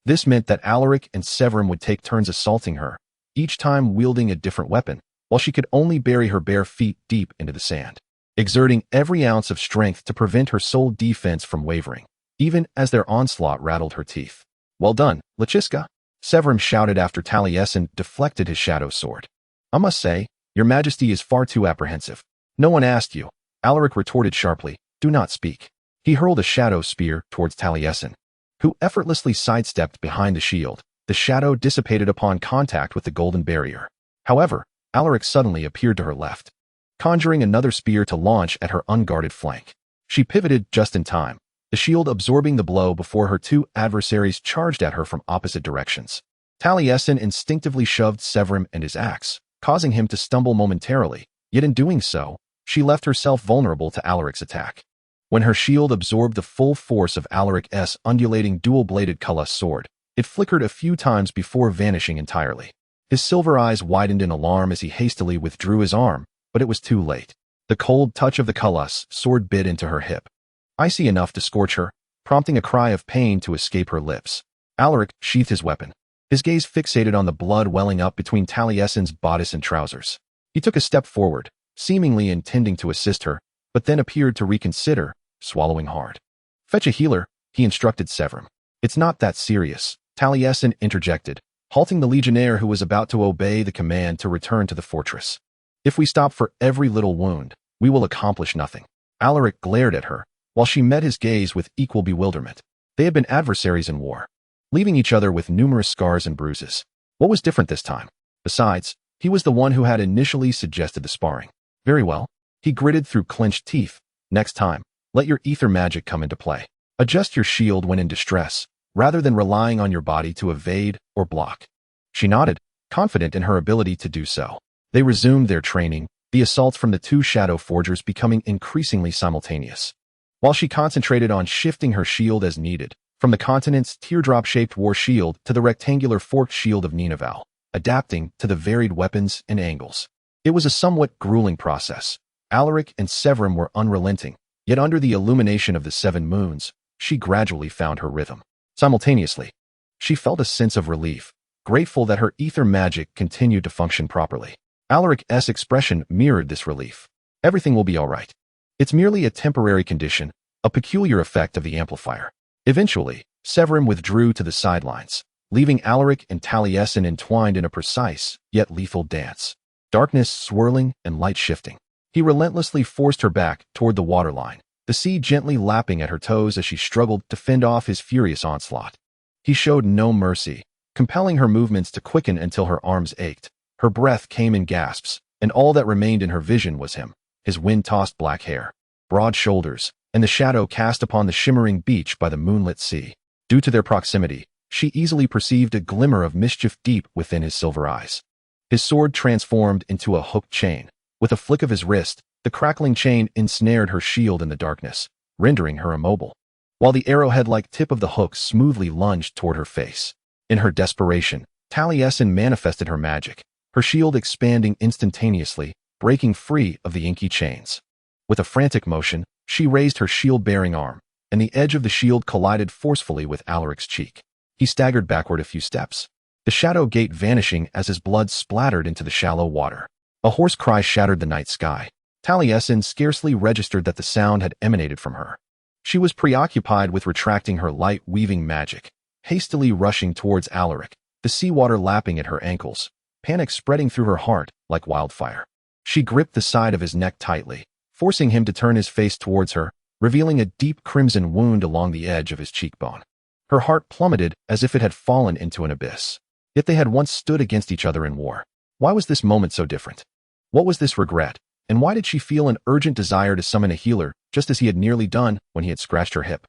This meant that Alaric and Severum would take turns assaulting her, each time wielding a different weapon, while she could only bury her bare feet deep into the sand, exerting every ounce of strength to prevent her sole defense from wavering, even as their onslaught rattled her teeth. Well done, Lachiska, Severum shouted after Taliesin deflected his shadow sword. I must say, your majesty is far too apprehensive. No one asked you, Alaric retorted sharply. Do not speak. He hurled a shadow spear towards Taliesin, who effortlessly sidestepped behind the shield, The shadow dissipated upon contact with the golden barrier. However, Alaric suddenly appeared to her left, conjuring another spear to launch at her unguarded flank. She pivoted just in time, the shield absorbing the blow before her two adversaries charged at her from opposite directions. Taliesin instinctively shoved Severin and his axe, causing him to stumble momentarily, yet in doing so, she left herself vulnerable to Alaric's attack. When her shield absorbed the full force of Alaric's undulating dual-bladed Culus sword, it flickered a few times before vanishing entirely. His silver eyes widened in alarm as he hastily withdrew his arm, but it was too late. The cold touch of the Culus sword bit into her hip, icy enough to scorch her, prompting a cry of pain to escape her lips. Alaric sheathed his weapon, his gaze fixated on the blood welling up between Taliesin's bodice and trousers. He took a step forward, seemingly intending to assist her, but then appeared to reconsider, swallowing hard. "Fetch a healer," he instructed Severin. "It's not that serious," Taliesin interjected, halting the legionnaire who was about to obey the command to return to the fortress. "If we stop for every little wound, we will accomplish nothing." Alaric glared at her, while she met his gaze with equal bewilderment. They had been adversaries in war, leaving each other with numerous scars and bruises. What was different this time? Besides, he was the one who had initially suggested the sparring. Very well, he gritted through clenched teeth. "Next time, let your ether magic come into play. Adjust your shield when in distress, rather than relying on your body to evade or block." She nodded, confident in her ability to do so. They resumed their training, the assaults from the two shadow forgers becoming increasingly simultaneous. While she concentrated on shifting her shield as needed, from the continent's teardrop-shaped war shield to the rectangular forked shield of Ninavarr, adapting to the varied weapons and angles. It was a somewhat grueling process. Alaric and Severin were unrelenting, yet under the illumination of the 7 moons, she gradually found her rhythm. Simultaneously, she felt a sense of relief, grateful that her ether magic continued to function properly. Alaric's expression mirrored this relief. "Everything will be all right. It's merely a temporary condition, a peculiar effect of the amplifier." Eventually, Severin withdrew to the sidelines, leaving Alaric and Taliesin entwined in a precise, yet lethal dance. Darkness swirling and light shifting. He relentlessly forced her back toward the waterline, the sea gently lapping at her toes as she struggled to fend off his furious onslaught. He showed no mercy, compelling her movements to quicken until her arms ached. Her breath came in gasps, and all that remained in her vision was him, his wind-tossed black hair, broad shoulders, and the shadow cast upon the shimmering beach by the moonlit sea. Due to their proximity, she easily perceived a glimmer of mischief deep within his silver eyes. His sword transformed into a hooked chain. With a flick of his wrist, the crackling chain ensnared her shield in the darkness, rendering her immobile, while the arrowhead-like tip of the hook smoothly lunged toward her face. In her desperation, Taliesin manifested her magic, her shield expanding instantaneously, breaking free of the inky chains. With a frantic motion, she raised her shield-bearing arm, and the edge of the shield collided forcefully with Alaric's cheek. He staggered backward a few steps, the shadow gate vanishing as his blood splattered into the shallow water. A hoarse cry shattered the night sky. Taliesin scarcely registered that the sound had emanated from her. She was preoccupied with retracting her light weaving magic, hastily rushing towards Alaric, the seawater lapping at her ankles, panic spreading through her heart like wildfire. She gripped the side of his neck tightly, forcing him to turn his face towards her, revealing a deep crimson wound along the edge of his cheekbone. Her heart plummeted as if it had fallen into an abyss. Yet they had once stood against each other in war. Why was this moment so different? What was this regret, and why did she feel an urgent desire to summon a healer, just as he had nearly done when he had scratched her hip?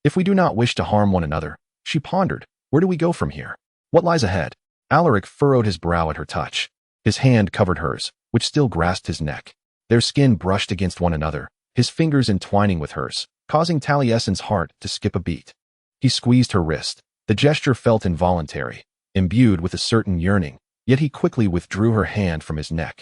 If we do not wish to harm one another, she pondered, where do we go from here? What lies ahead? Alaric furrowed his brow at her touch. His hand covered hers, which still grasped his neck. Their skin brushed against one another, his fingers entwining with hers, causing Taliesin's heart to skip a beat. He squeezed her wrist. The gesture felt involuntary, imbued with a certain yearning, yet he quickly withdrew her hand from his neck,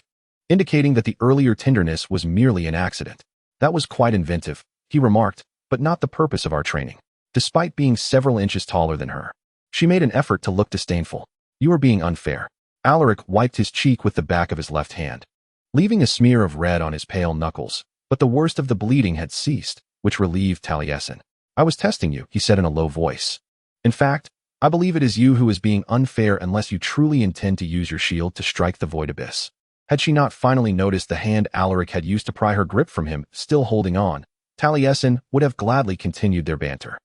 indicating that the earlier tenderness was merely an accident. "That was quite inventive," he remarked, "but not the purpose of our training." Despite being several inches taller than her, she made an effort to look disdainful. "You are being unfair." Alaric wiped his cheek with the back of his left hand, leaving a smear of red on his pale knuckles, but the worst of the bleeding had ceased, which relieved Taliesin. "I was testing you," he said in a low voice. "In fact, I believe it is you who is being unfair unless you truly intend to use your shield to strike the void abyss." Had she not finally noticed the hand Alaric had used to pry her grip from him, still holding on, Taliesin would have gladly continued their banter.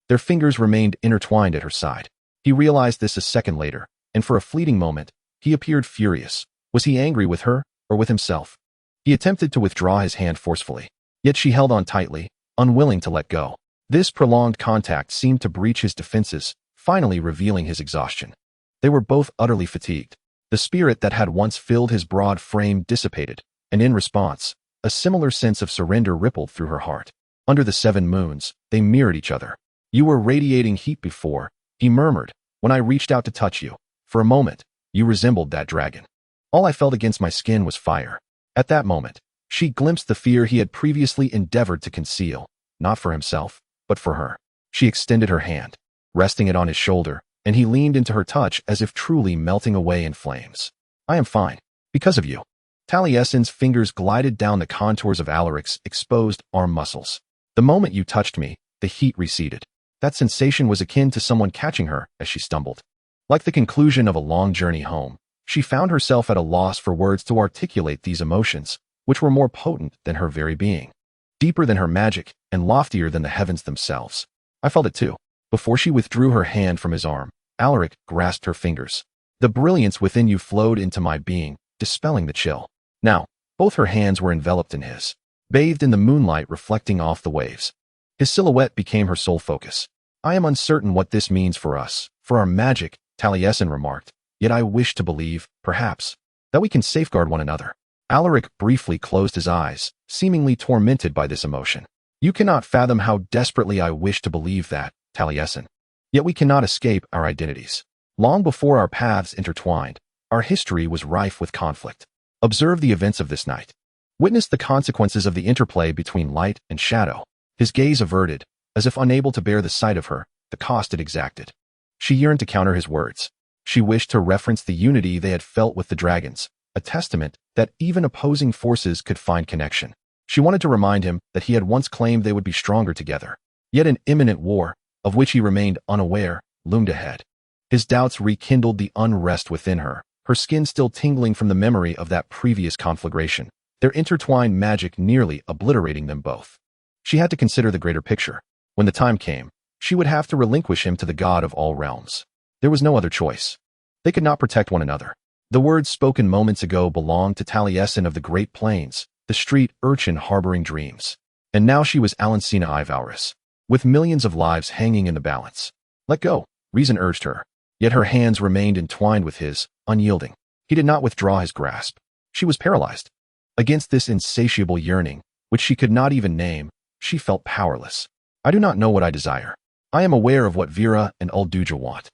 Their fingers remained intertwined at her side. He realized this a second later, and for a fleeting moment, he appeared furious. Was he angry with her, or with himself? He attempted to withdraw his hand forcefully, yet she held on tightly, unwilling to let go. This prolonged contact seemed to breach his defenses, finally revealing his exhaustion. They were both utterly fatigued. The spirit that had once filled his broad frame dissipated, and in response, a similar sense of surrender rippled through her heart. Under the 7 moons, they mirrored each other. You were radiating heat before, he murmured, when I reached out to touch you. For a moment, you resembled that dragon. All I felt against my skin was fire. At that moment, she glimpsed the fear he had previously endeavored to conceal, not for himself, but for her. She extended her hand, resting it on his shoulder, and he leaned into her touch as if truly melting away in flames. I am fine, because of you. Taliesin's fingers glided down the contours of Alaric's exposed arm muscles. The moment you touched me, the heat receded. That sensation was akin to someone catching her as she stumbled. Like the conclusion of a long journey home, she found herself at a loss for words to articulate these emotions, which were more potent than her very being, deeper than her magic, and loftier than the heavens themselves. I felt it too. Before she withdrew her hand from his arm, Alaric grasped her fingers. The brilliance within you flowed into my being, dispelling the chill. Now, both her hands were enveloped in his, bathed in the moonlight reflecting off the waves. His silhouette became her sole focus. I am uncertain what this means for us, for our magic, Taliesin remarked, yet I wish to believe, perhaps, that we can safeguard one another. Alaric briefly closed his eyes, seemingly tormented by this emotion. You cannot fathom how desperately I wish to believe that, Taliesin. Yet we cannot escape our identities. Long before our paths intertwined, our history was rife with conflict. Observe the events of this night. Witness the consequences of the interplay between light and shadow. His gaze averted, as if unable to bear the sight of her, the cost it exacted. She yearned to counter his words. She wished to reference the unity they had felt with the dragons, a testament that even opposing forces could find connection. She wanted to remind him that he had once claimed they would be stronger together. Yet an imminent war, of which he remained unaware, loomed ahead. His doubts rekindled the unrest within her, her skin still tingling from the memory of that previous conflagration, their intertwined magic nearly obliterating them both. She had to consider the greater picture. When the time came, she would have to relinquish him to the god of all realms. There was no other choice. They could not protect one another. The words spoken moments ago belonged to Taliesin of the Great Plains, the street urchin harboring dreams. And now she was Alancina Ivaris, with millions of lives hanging in the balance. Let go, reason urged her. Yet her hands remained entwined with his, unyielding. He did not withdraw his grasp. She was paralyzed. Against this insatiable yearning, which she could not even name, she felt powerless. I do not know what I desire. I am aware of what Vera and Ulduja want.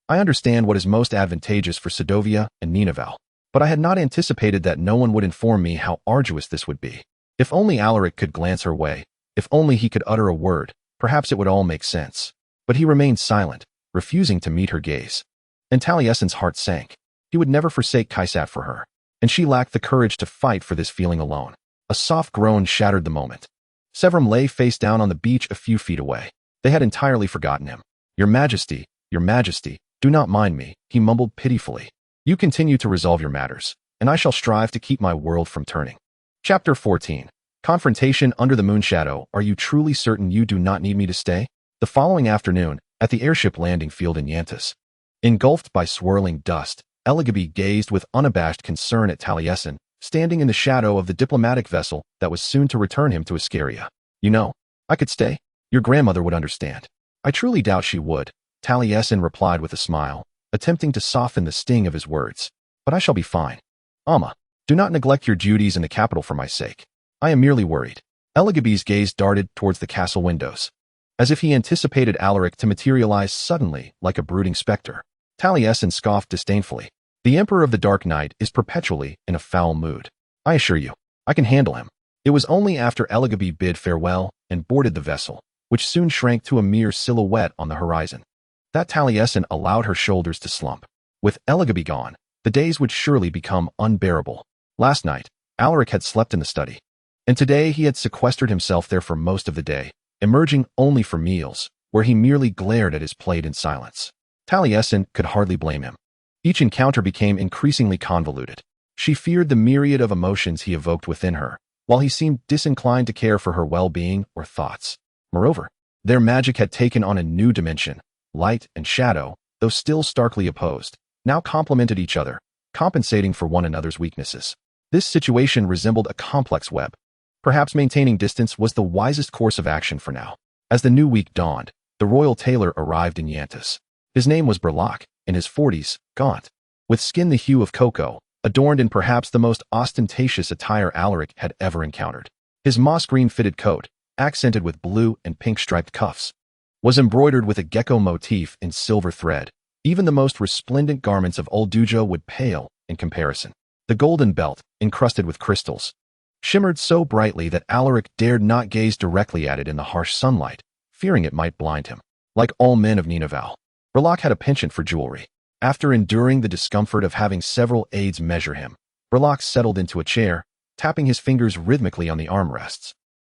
I understand what is most advantageous for Sedovia and Ninavarr, but I had not anticipated that no one would inform me how arduous this would be. If only Alaric could glance her way, if only he could utter a word, perhaps it would all make sense. But he remained silent, refusing to meet her gaze. And Taliesin's heart sank. He would never forsake Kaisat for her, and she lacked the courage to fight for this feeling alone. A soft groan shattered the moment. Severum lay face down on the beach a few feet away. They had entirely forgotten him. Your Majesty, do not mind me, he mumbled pitifully. You continue to resolve your matters, and I shall strive to keep my world from turning. Chapter 14. Confrontation under the moon shadow. Are you truly certain you do not need me to stay? The following afternoon, at the airship landing field in Yantis, engulfed by swirling dust, Eligaby gazed with unabashed concern at Taliesin, standing in the shadow of the diplomatic vessel that was soon to return him to Iscaria. You know, I could stay. Your grandmother would understand. I truly doubt she would, Taliesin replied with a smile, attempting to soften the sting of his words. But I shall be fine. Amma, do not neglect your duties in the capital for my sake. I am merely worried. Eligaby's gaze darted towards the castle windows, as if he anticipated Alaric to materialize suddenly like a brooding specter. Taliesin scoffed disdainfully. The Emperor of the Dark Night is perpetually in a foul mood. I assure you, I can handle him. It was only after Eligaby bid farewell and boarded the vessel, which soon shrank to a mere silhouette on the horizon, that Taliesin allowed her shoulders to slump. With Eligaby gone, the days would surely become unbearable. Last night, Alaric had slept in the study, and today he had sequestered himself there for most of the day, emerging only for meals, where he merely glared at his plate in silence. Taliesin could hardly blame him. Each encounter became increasingly convoluted. She feared the myriad of emotions he evoked within her, while he seemed disinclined to care for her well-being or thoughts. Moreover, their magic had taken on a new dimension. Light and shadow, though still starkly opposed, now complemented each other, compensating for one another's weaknesses. This situation resembled a complex web. Perhaps maintaining distance was the wisest course of action for now. As the new week dawned, the royal tailor arrived in Yantas. His name was Burlock, in his 40s, gaunt, with skin the hue of cocoa, adorned in perhaps the most ostentatious attire Alaric had ever encountered. His moss-green fitted coat, accented with blue and pink striped cuffs, was embroidered with a gecko motif in silver thread. Even the most resplendent garments of old Dujo would pale in comparison. The golden belt, encrusted with crystals, shimmered so brightly that Alaric dared not gaze directly at it in the harsh sunlight, fearing it might blind him. Like all men of Ninavarr, Burlock had a penchant for jewelry. After enduring the discomfort of having several aides measure him, Burlock settled into a chair, tapping his fingers rhythmically on the armrests,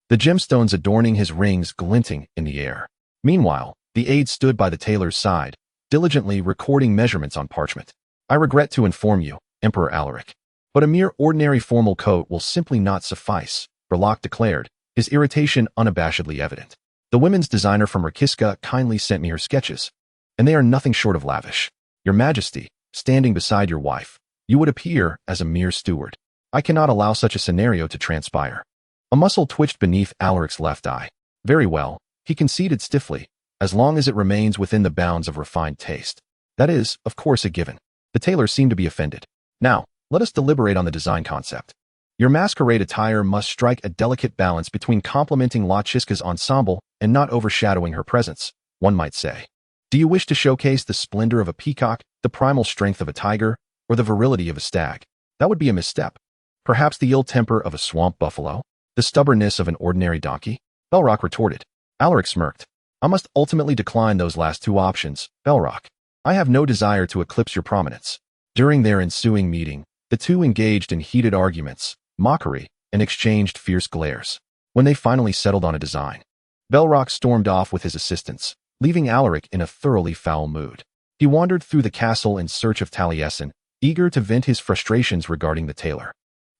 the gemstones adorning his rings glinting in the air. Meanwhile, the aide stood by the tailor's side, diligently recording measurements on parchment. I regret to inform you, Emperor Alaric, but a mere ordinary formal coat will simply not suffice, Burlock declared, his irritation unabashedly evident. The women's designer from Rakiska kindly sent me her sketches, and they are nothing short of lavish. Your Majesty, standing beside your wife, you would appear as a mere steward. I cannot allow such a scenario to transpire. A muscle twitched beneath Alaric's left eye. Very well, he conceded stiffly, as long as it remains within the bounds of refined taste. That is, of course, a given. The tailor seemed to be offended. Now, let us deliberate on the design concept. Your masquerade attire must strike a delicate balance between complementing La Chisca's ensemble and not overshadowing her presence, one might say. Do you wish to showcase the splendor of a peacock, the primal strength of a tiger, or the virility of a stag? That would be a misstep. Perhaps the ill temper of a swamp buffalo? The stubbornness of an ordinary donkey? Belrock retorted. Alaric smirked. I must ultimately decline those last two options, Belrock. I have no desire to eclipse your prominence. During their ensuing meeting, the two engaged in heated arguments, mockery, and exchanged fierce glares. When they finally settled on a design, Belrock stormed off with his assistants, leaving Alaric in a thoroughly foul mood. He wandered through the castle in search of Talasin, eager to vent his frustrations regarding the tailor.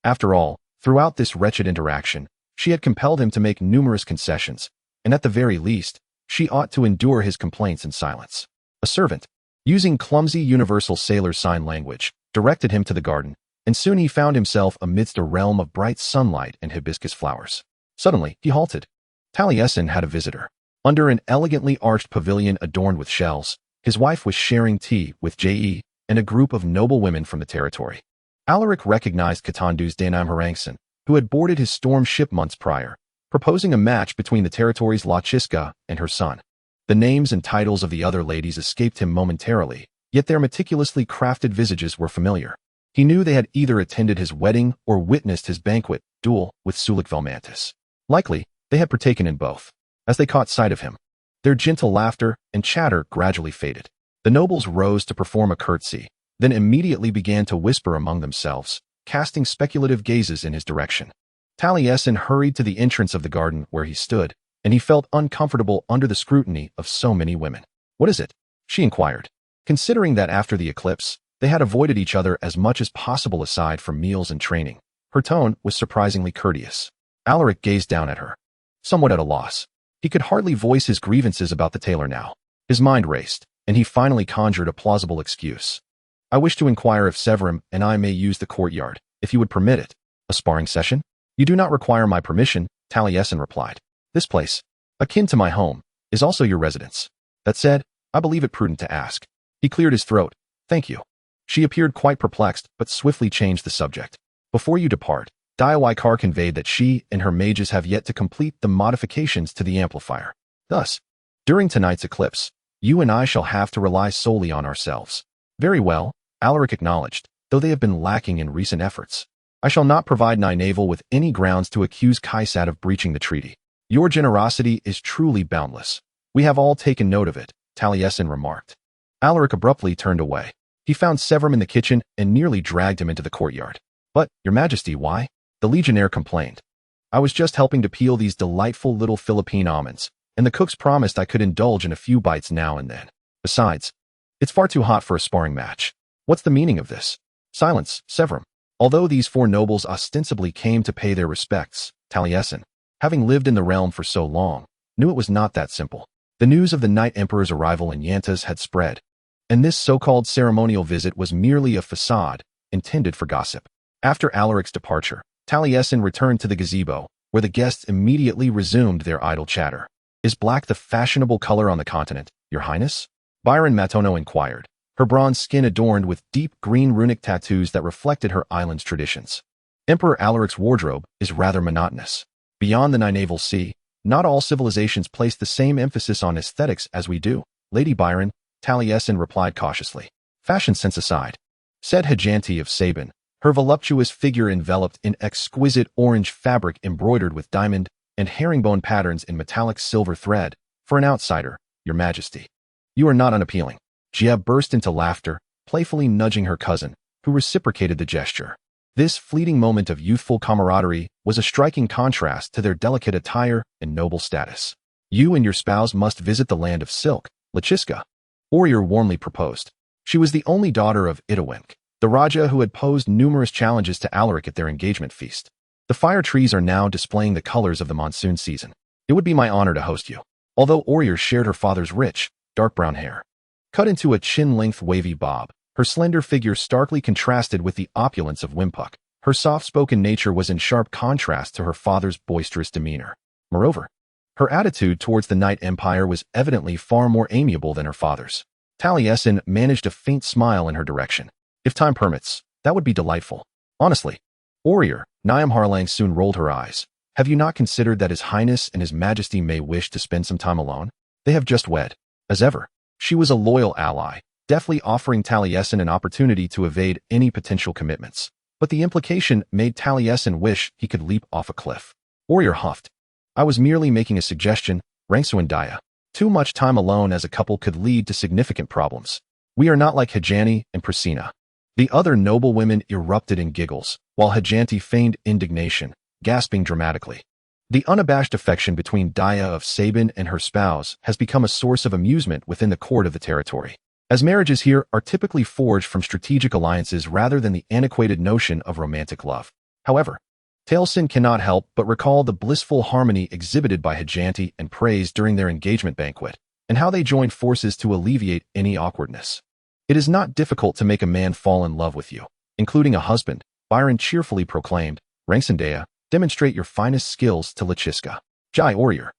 After all, throughout this wretched interaction, she had compelled him to make numerous concessions, and at the very least, she ought to endure his complaints in silence. A servant, using clumsy universal sailor sign language, directed him to the garden, and soon he found himself amidst a realm of bright sunlight and hibiscus flowers. Suddenly, he halted. Talasin had a visitor. Under an elegantly arched pavilion adorned with shells, his wife was sharing tea with J.E. and a group of noble women from the territory. Alaric recognized Katandu's Ninavarr, who had boarded his storm ship months prior, proposing a match between the territory's La Chisca and her son. The names and titles of the other ladies escaped him momentarily, yet their meticulously crafted visages were familiar. He knew they had either attended his wedding or witnessed his banquet duel with Sulik Velmantis. Likely, they had partaken in both. As they caught sight of him, their gentle laughter and chatter gradually faded. The nobles rose to perform a curtsy, then immediately began to whisper among themselves, casting speculative gazes in his direction. Talasin hurried to the entrance of the garden where he stood, and he felt uncomfortable under the scrutiny of so many women. What is it? She inquired. Considering that after the eclipse, they had avoided each other as much as possible aside from meals and training, her tone was surprisingly courteous. Alaric gazed down at her, somewhat at a loss. He could hardly voice his grievances about the tailor now. His mind raced, and he finally conjured a plausible excuse. I wish to inquire if Severim and I may use the courtyard, if you would permit it. A sparring session? You do not require my permission, Talasin replied. This place, akin to my home, is also your residence. That said, I believe it prudent to ask. He cleared his throat. Thank you. She appeared quite perplexed, but swiftly changed the subject. Before you depart, Diawaikar conveyed that she and her mages have yet to complete the modifications to the amplifier. Thus, during tonight's eclipse, you and I shall have to rely solely on ourselves. Very well, Alaric acknowledged, though they have been lacking in recent efforts. I shall not provide Ninavarr with any grounds to accuse Kaisat of breaching the treaty. Your generosity is truly boundless. We have all taken note of it, Talasin remarked. Alaric abruptly turned away. He found Severim in the kitchen and nearly dragged him into the courtyard. But, Your Majesty, why? The legionnaire complained. I was just helping to peel these delightful little Philippine almonds, and the cooks promised I could indulge in a few bites now and then. Besides, it's far too hot for a sparring match. What's the meaning of this? Silence, Severim. Although these four nobles ostensibly came to pay their respects, Talasin, having lived in the realm for so long, knew it was not that simple. The news of the Night Emperor's arrival in Yantas had spread, and this so-called ceremonial visit was merely a facade, intended for gossip. After Alaric's departure, Taliesin returned to the gazebo, where the guests immediately resumed their idle chatter. Is black the fashionable color on the continent, Your Highness? Byron Matono inquired, her bronze skin adorned with deep green runic tattoos that reflected her island's traditions. Emperor Alaric's wardrobe is rather monotonous. Beyond the Ninavarr Sea, not all civilizations place the same emphasis on aesthetics as we do. Lady Byron, Taliesin replied cautiously. Fashion sense aside, said Hajanti of Sabin, her voluptuous figure enveloped in exquisite orange fabric embroidered with diamond and herringbone patterns in metallic silver thread. For an outsider, Your Majesty, you are not unappealing. Jia burst into laughter, playfully nudging her cousin, who reciprocated the gesture. This fleeting moment of youthful camaraderie was a striking contrast to their delicate attire and noble status. You and your spouse must visit the land of silk, Lachiska, Orior warmly proposed. She was the only daughter of Itawink, the Raja who had posed numerous challenges to Alaric at their engagement feast. The fire trees are now displaying the colors of the monsoon season. It would be my honor to host you. Although Orior shared her father's rich, dark brown hair, cut into a chin-length wavy bob, her slender figure starkly contrasted with the opulence of Wimpuk. Her soft-spoken nature was in sharp contrast to her father's boisterous demeanor. Moreover, her attitude towards the Night Empire was evidently far more amiable than her father's. Taliesin managed a faint smile in her direction. If time permits, that would be delightful. Honestly, Orior, Ninavarr soon rolled her eyes. Have you not considered that His Highness and His Majesty may wish to spend some time alone? They have just wed. As ever, she was a loyal ally, deftly offering Taliesin an opportunity to evade any potential commitments. But the implication made Taliesin wish he could leap off a cliff. Orior huffed. I was merely making a suggestion, Rangsuandaya. Too much time alone as a couple could lead to significant problems. We are not like Hajani and Priscina. The other noble women erupted in giggles, while Hajanti feigned indignation, gasping dramatically. The unabashed affection between Daya of Sabin and her spouse has become a source of amusement within the court of the territory, as marriages here are typically forged from strategic alliances rather than the antiquated notion of romantic love. However, Talasin cannot help but recall the blissful harmony exhibited by Hajanti and Praise during their engagement banquet, and how they joined forces to alleviate any awkwardness. It is not difficult to make a man fall in love with you, including a husband, Byron cheerfully proclaimed. Rangsuandaya, demonstrate your finest skills to Lachiska. Jai Orior.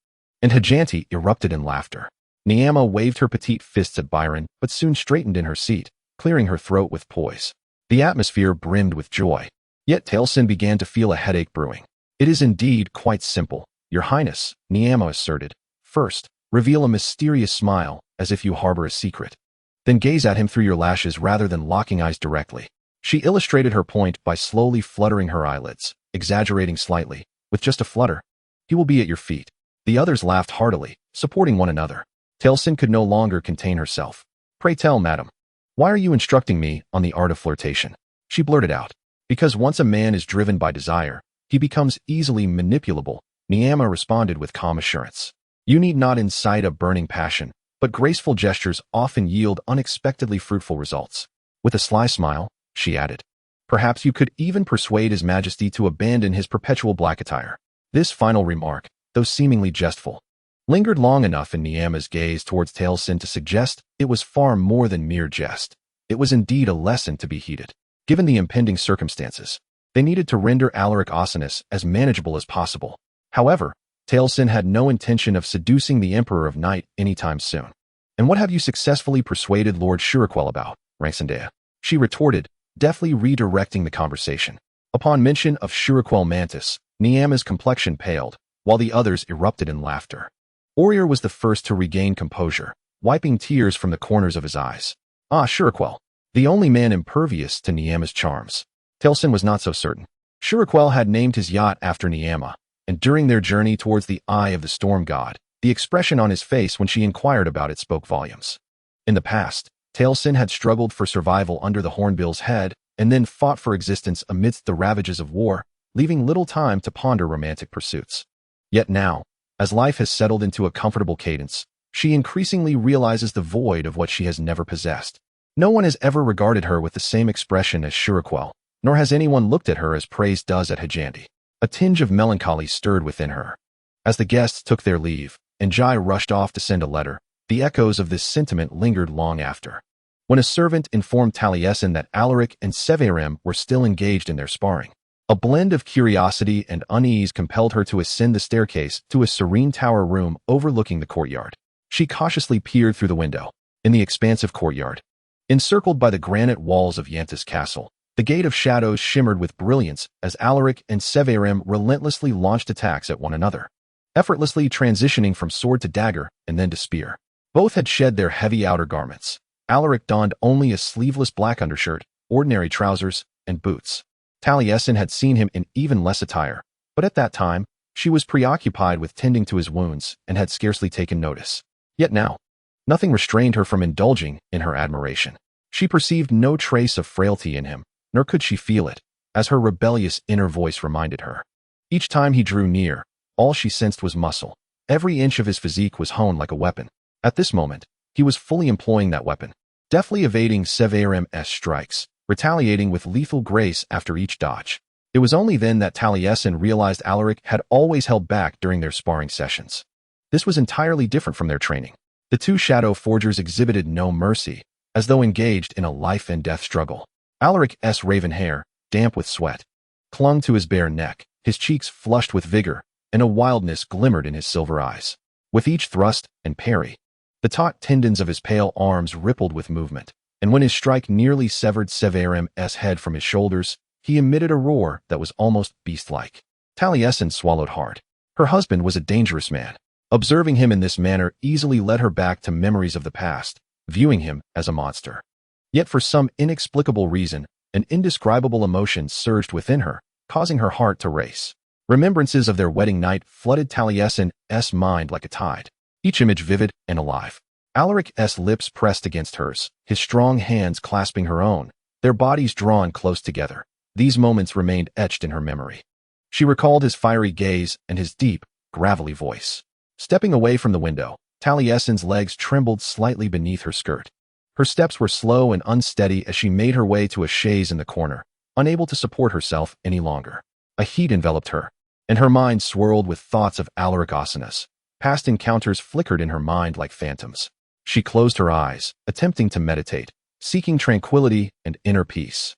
And Hajanti erupted in laughter. Niama waved her petite fists at Byron, but soon straightened in her seat, clearing her throat with poise. The atmosphere brimmed with joy. Yet Talasin began to feel a headache brewing. It is indeed quite simple, Your Highness, Niama asserted. First, reveal a mysterious smile, as if you harbor a secret. Then gaze at him through your lashes rather than locking eyes directly. She illustrated her point by slowly fluttering her eyelids, exaggerating slightly. With just a flutter, he will be at your feet. The others laughed heartily, supporting one another. Talasin could no longer contain herself. Pray tell, madam, why are you instructing me on the art of flirtation? She blurted out. Because once a man is driven by desire, he becomes easily manipulable, Niama responded with calm assurance. You need not incite a burning passion, but graceful gestures often yield unexpectedly fruitful results. With a sly smile, she added, perhaps you could even persuade His Majesty to abandon his perpetual black attire. This final remark, though seemingly jestful, lingered long enough in Niama's gaze towards Talasin to suggest it was far more than mere jest. It was indeed a lesson to be heeded. Given the impending circumstances, they needed to render Alaric Osinus as manageable as possible. However, Talasin had no intention of seducing the Emperor of Night anytime soon. And what have you successfully persuaded Lord Shuraquel about, Rangsuandaya? She retorted, deftly redirecting the conversation. Upon mention of Shuraquel Mantis, Niama's complexion paled, while the others erupted in laughter. Orior was the first to regain composure, wiping tears from the corners of his eyes. Ah, Shuraquel, the only man impervious to Niama's charms. Talasin was not so certain. Shuraquel had named his yacht after Niama, and during their journey towards the Eye of the Storm God, the expression on his face when she inquired about it spoke volumes. In the past, Talasin had struggled for survival under the Hornbill's head, and then fought for existence amidst the ravages of war, leaving little time to ponder romantic pursuits. Yet now, as life has settled into a comfortable cadence, she increasingly realizes the void of what she has never possessed. No one has ever regarded her with the same expression as Shuraquel, nor has anyone looked at her as Praise does at Hajanti. A tinge of melancholy stirred within her. As the guests took their leave, and Jai rushed off to send a letter, the echoes of this sentiment lingered long after. when a servant informed Taliesin that Alaric and Severim were still engaged in their sparring. A blend of curiosity and unease compelled her to ascend the staircase to a serene tower room overlooking the courtyard. She cautiously peered through the window. In the expansive courtyard, encircled by the granite walls of Yanta's castle, the Gate of Shadows shimmered with brilliance as Alaric and Severim relentlessly launched attacks at one another, effortlessly transitioning from sword to dagger and then to spear. Both had shed their heavy outer garments. Alaric donned only a sleeveless black undershirt, ordinary trousers, and boots. Taliesin had seen him in even less attire, but at that time, she was preoccupied with tending to his wounds and had scarcely taken notice. Yet now, nothing restrained her from indulging in her admiration. She perceived no trace of frailty in him, nor could she feel it, as her rebellious inner voice reminded her. Each time he drew near, all she sensed was muscle. Every inch of his physique was honed like a weapon. At this moment, he was fully employing that weapon, deftly evading Severim's strikes, retaliating with lethal grace after each dodge. It was only then that Taliesin realized Alaric had always held back during their sparring sessions. This was entirely different from their training. The two shadow forgers exhibited no mercy, as though engaged in a life-and-death struggle. Alaric's raven hair, damp with sweat, clung to his bare neck, his cheeks flushed with vigor, and a wildness glimmered in his silver eyes. With each thrust and parry, the taut tendons of his pale arms rippled with movement, and when his strike nearly severed Severim's head from his shoulders, he emitted a roar that was almost beast-like. Taliesin swallowed hard. Her husband was a dangerous man. Observing him in this manner easily led her back to memories of the past, viewing him as a monster. Yet for some inexplicable reason, an indescribable emotion surged within her, causing her heart to race. Remembrances of their wedding night flooded Taliesin's mind like a tide, each image vivid and alive. Alaric's lips pressed against hers, his strong hands clasping her own, their bodies drawn close together. These moments remained etched in her memory. She recalled his fiery gaze and his deep, gravelly voice. Stepping away from the window, Taliesin's legs trembled slightly beneath her skirt. Her steps were slow and unsteady as she made her way to a chaise in the corner, unable to support herself any longer. A heat enveloped her, and her mind swirled with thoughts of Alaric Ossinas. Past encounters flickered in her mind like phantoms. She closed her eyes, attempting to meditate, seeking tranquility and inner peace.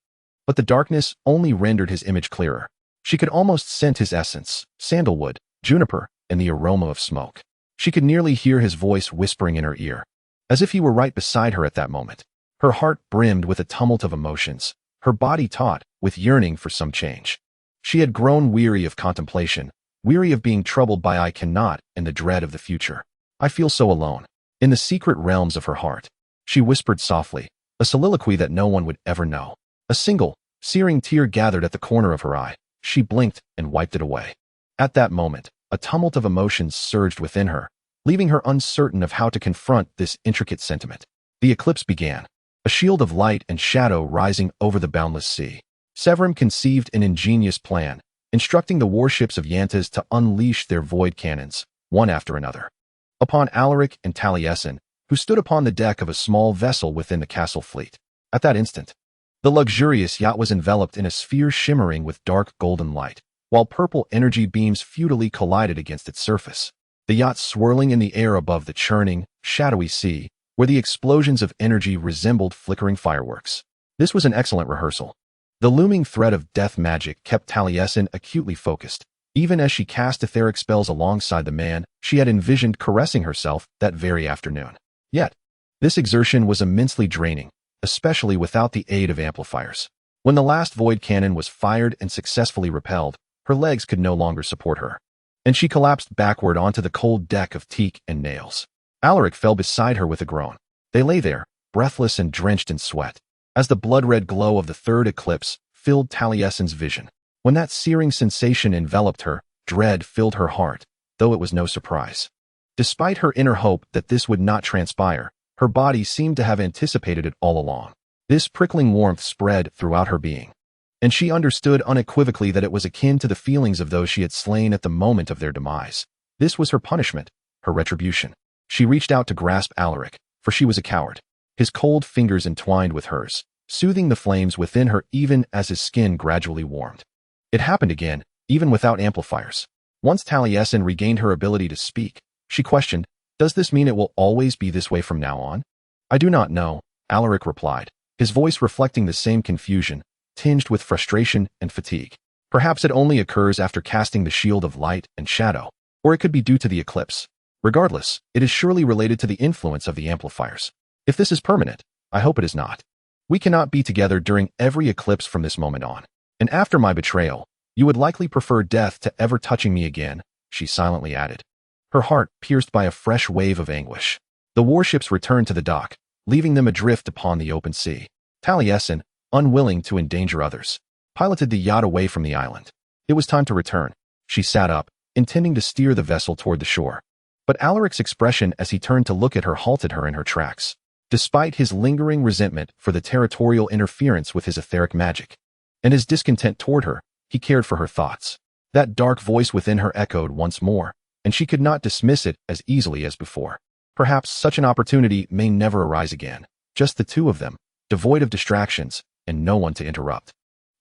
But the darkness only rendered his image clearer. She could almost scent his essence, sandalwood, juniper, and the aroma of smoke. She could nearly hear his voice whispering in her ear, as if he were right beside her at that moment. Her heart brimmed with a tumult of emotions, her body taut with yearning for some change. She had grown weary of contemplation, weary of being troubled by I cannot and the dread of the future. I feel so alone. In the secret realms of her heart, she whispered softly, a soliloquy that no one would ever know. A single, searing tear gathered at the corner of her eye. She blinked and wiped it away. At that moment, a tumult of emotions surged within her, leaving her uncertain of how to confront this intricate sentiment. The eclipse began, a shield of light and shadow rising over the boundless sea. Severim conceived an ingenious plan, instructing the warships of Yantas to unleash their void cannons, one after another, upon Alaric and Taliesin, who stood upon the deck of a small vessel within the castle fleet. At that instant, the luxurious yacht was enveloped in a sphere shimmering with dark golden light, while purple energy beams futilely collided against its surface. The yacht swirling in the air above the churning, shadowy sea, where the explosions of energy resembled flickering fireworks. This was an excellent rehearsal. The looming threat of death magic kept Taliesin acutely focused, even as she cast etheric spells alongside the man she had envisioned caressing herself that very afternoon. Yet, this exertion was immensely draining, especially without the aid of amplifiers. When the last void cannon was fired and successfully repelled, her legs could no longer support her, and she collapsed backward onto the cold deck of teak and nails. Alaric fell beside her with a groan. They lay there, breathless and drenched in sweat, as the blood-red glow of the third eclipse filled Taliesin's vision. When that searing sensation enveloped her, dread filled her heart, though it was no surprise. Despite her inner hope that this would not transpire, her body seemed to have anticipated it all along. This prickling warmth spread throughout her being, and she understood unequivocally that it was akin to the feelings of those she had slain at the moment of their demise. This was her punishment, her retribution. She reached out to grasp Alaric, for she was a coward. His cold fingers entwined with hers, soothing the flames within her even as his skin gradually warmed. It happened again, even without amplifiers. Once Taliesin regained her ability to speak, she questioned, "Does this mean it will always be this way from now on?" "I do not know," Alaric replied, his voice reflecting the same confusion, tinged with frustration and fatigue. Perhaps it only occurs after casting the shield of light and shadow, or it could be due to the eclipse. Regardless, it is surely related to the influence of the amplifiers. If this is permanent, I hope it is not. We cannot be together during every eclipse from this moment on. And after my betrayal, you would likely prefer death to ever touching me again, she silently added, her heart pierced by a fresh wave of anguish. The warships returned to the dock, leaving them adrift upon the open sea. Talasin, unwilling to endanger others, piloted the yacht away from the island. It was time to return. She sat up, intending to steer the vessel toward the shore. But Alaric's expression as he turned to look at her halted her in her tracks. Despite his lingering resentment for the territorial interference with his etheric magic, and his discontent toward her, he cared for her thoughts. That dark voice within her echoed once more, and she could not dismiss it as easily as before. Perhaps such an opportunity may never arise again, just the two of them, devoid of distractions, and no one to interrupt.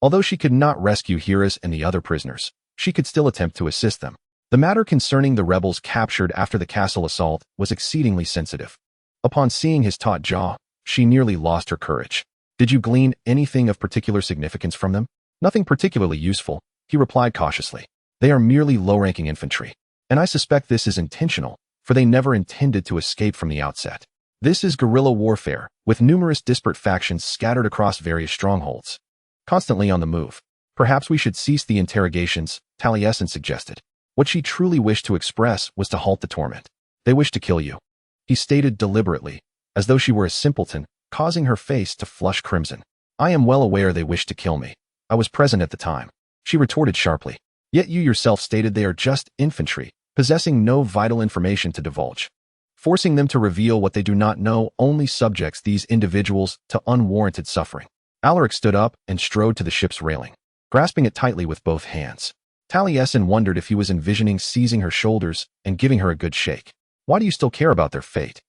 Although she could not rescue Heiress and the other prisoners, she could still attempt to assist them. The matter concerning the rebels captured after the castle assault was exceedingly sensitive. Upon seeing his taut jaw, she nearly lost her courage. Did you glean anything of particular significance from them? Nothing particularly useful, he replied cautiously. They are merely low-ranking infantry, and I suspect this is intentional, for they never intended to escape from the outset. This is guerrilla warfare, with numerous disparate factions scattered across various strongholds, constantly on the move. Perhaps we should cease the interrogations, Talasin suggested. What she truly wished to express was to halt the torment. They wish to kill you, he stated deliberately, as though she were a simpleton, causing her face to flush crimson. I am well aware they wish to kill me. I was present at the time, she retorted sharply. Yet you yourself stated they are just infantry, possessing no vital information to divulge. Forcing them to reveal what they do not know only subjects these individuals to unwarranted suffering. Alaric stood up and strode to the ship's railing, grasping it tightly with both hands. Talasin wondered if he was envisioning seizing her shoulders and giving her a good shake. Why do you still care about their fate?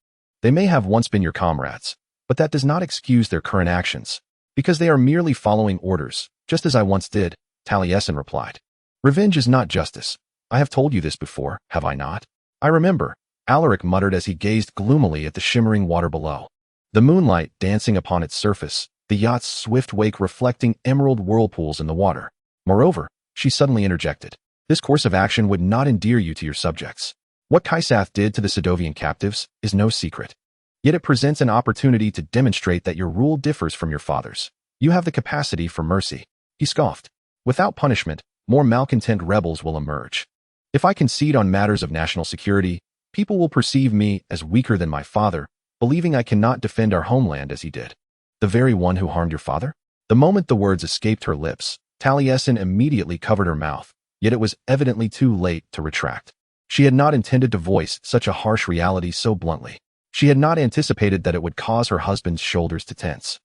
They may have once been your comrades, but that does not excuse their current actions, because they are merely following orders, just as I once did, Talasin replied. Revenge is not justice. I have told you this before, have I not? I remember, Alaric muttered as he gazed gloomily at the shimmering water below. The moonlight dancing upon its surface, the yacht's swift wake reflecting emerald whirlpools in the water. Moreover, she suddenly interjected, this course of action would not endear you to your subjects. What Kaisath did to the Sedovian captives is no secret. Yet it presents an opportunity to demonstrate that your rule differs from your father's. You have the capacity for mercy. He scoffed. Without punishment, more malcontent rebels will emerge. If I concede on matters of national security, people will perceive me as weaker than my father, believing I cannot defend our homeland as he did. The very one who harmed your father? The moment the words escaped her lips, Talasin immediately covered her mouth, yet it was evidently too late to retract. She had not intended to voice such a harsh reality so bluntly. She had not anticipated that it would cause her husband's shoulders to tense,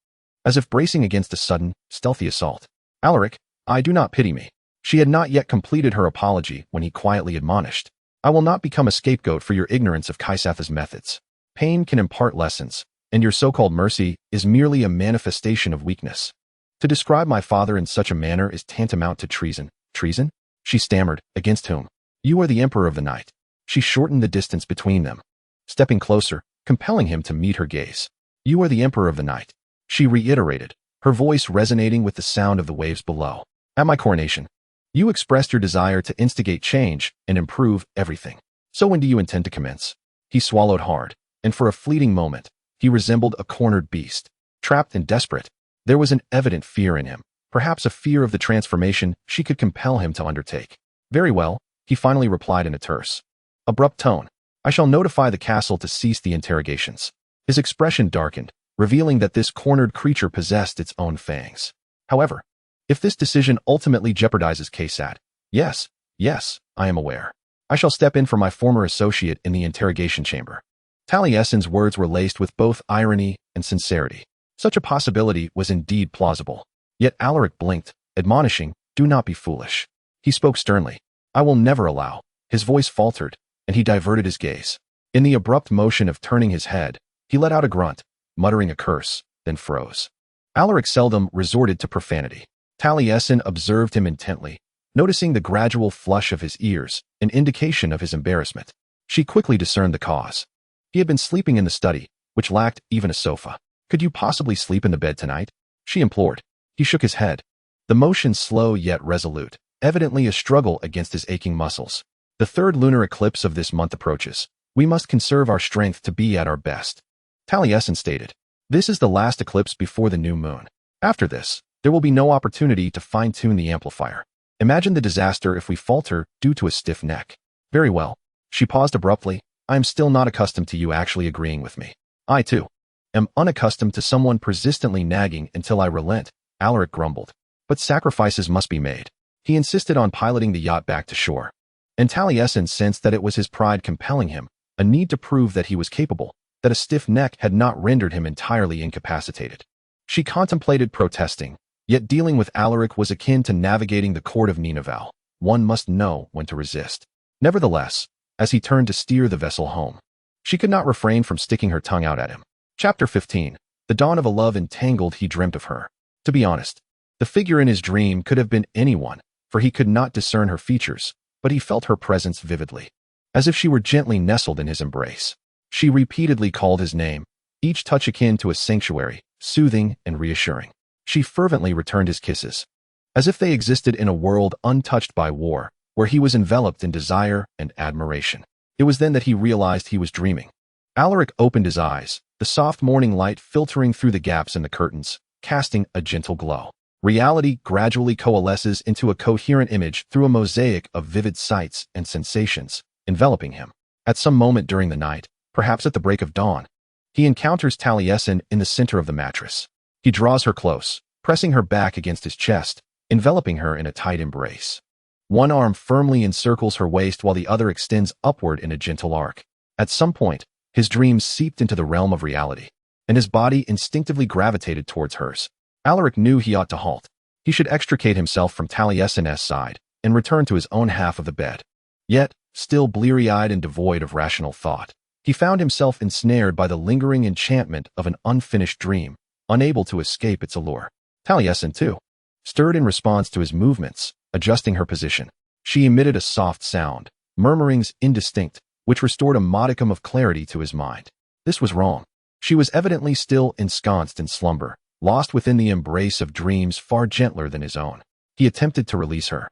as if bracing against a sudden, stealthy assault. Alaric, I do not pity me. She had not yet completed her apology when he quietly admonished. I will not become a scapegoat for your ignorance of Kaisath's methods. Pain can impart lessons, and your so-called mercy is merely a manifestation of weakness. To describe my father in such a manner is tantamount to treason. Treason? She stammered, against whom? You are the emperor of the night. She shortened the distance between them, stepping closer, compelling him to meet her gaze. You are the emperor of the night, she reiterated, her voice resonating with the sound of the waves below. At my coronation, you expressed your desire to instigate change and improve everything. So when do you intend to commence? He swallowed hard, and for a fleeting moment, he resembled a cornered beast, trapped and desperate. There was an evident fear in him, perhaps a fear of the transformation she could compel him to undertake. Very well, he finally replied in a terse, abrupt tone. I shall notify the castle to cease the interrogations. His expression darkened, revealing that this cornered creature possessed its own fangs. However, if this decision ultimately jeopardizes Kaisath, yes, I am aware. I shall step in for my former associate in the interrogation chamber. Taliesin's words were laced with both irony and sincerity. Such a possibility was indeed plausible. Yet Alaric blinked, admonishing, do not be foolish. He spoke sternly. I will never allow. His voice faltered, and he diverted his gaze. In the abrupt motion of turning his head, he let out a grunt, muttering a curse, then froze. Alaric seldom resorted to profanity. Talasin observed him intently, noticing the gradual flush of his ears, an indication of his embarrassment. She quickly discerned the cause. He had been sleeping in the study, which lacked even a sofa. Could you possibly sleep in the bed tonight? She implored. He shook his head. The motion slow yet resolute, evidently a struggle against his aching muscles. The third lunar eclipse of this month approaches. We must conserve our strength to be at our best. Taliesin stated. This is the last eclipse before the new moon. After this, there will be no opportunity to fine-tune the amplifier. Imagine the disaster if we falter due to a stiff neck. Very well. She paused abruptly. I am still not accustomed to you actually agreeing with me. I, too, am unaccustomed to someone persistently nagging until I relent, Alaric grumbled. But sacrifices must be made. He insisted on piloting the yacht back to shore. And Taliesin sensed that it was his pride compelling him, a need to prove that he was capable, that a stiff neck had not rendered him entirely incapacitated. She contemplated protesting, yet dealing with Alaric was akin to navigating the court of Ninavarr. One must know when to resist. Nevertheless, as he turned to steer the vessel home, she could not refrain from sticking her tongue out at him. Chapter 15. The dawn of a love entangled he dreamt of her. To be honest, the figure in his dream could have been anyone, for he could not discern her features, but he felt her presence vividly, as if she were gently nestled in his embrace. She repeatedly called his name, each touch akin to a sanctuary, soothing and reassuring. She fervently returned his kisses, as if they existed in a world untouched by war, where he was enveloped in desire and admiration. It was then that he realized he was dreaming. Alaric opened his eyes, the soft morning light filtering through the gaps in the curtains, casting a gentle glow. Reality gradually coalesces into a coherent image through a mosaic of vivid sights and sensations, enveloping him. At some moment during the night, perhaps at the break of dawn, he encounters Taliesin in the center of the mattress. He draws her close, pressing her back against his chest, enveloping her in a tight embrace. One arm firmly encircles her waist while the other extends upward in a gentle arc. At some point, his dreams seeped into the realm of reality, and his body instinctively gravitated towards hers. Alaric knew he ought to halt. He should extricate himself from Taliesin's side and return to his own half of the bed. Yet, still bleary-eyed and devoid of rational thought, he found himself ensnared by the lingering enchantment of an unfinished dream, unable to escape its allure. Taliesin, too, stirred in response to his movements, adjusting her position. She emitted a soft sound, murmurings indistinct, which restored a modicum of clarity to his mind. This was wrong. She was evidently still ensconced in slumber, lost within the embrace of dreams far gentler than his own. He attempted to release her,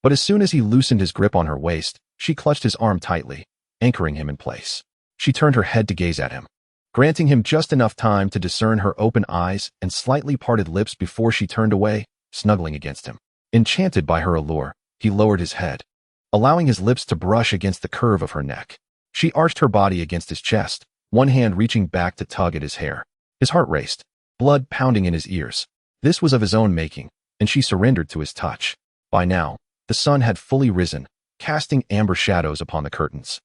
but as soon as he loosened his grip on her waist, she clutched his arm tightly, anchoring him in place. She turned her head to gaze at him, granting him just enough time to discern her open eyes and slightly parted lips before she turned away, snuggling against him. Enchanted by her allure, he lowered his head, allowing his lips to brush against the curve of her neck. She arched her body against his chest, one hand reaching back to tug at his hair. His heart raced, blood pounding in his ears. This was of his own making, and she surrendered to his touch. By now, the sun had fully risen, casting amber shadows upon the curtains.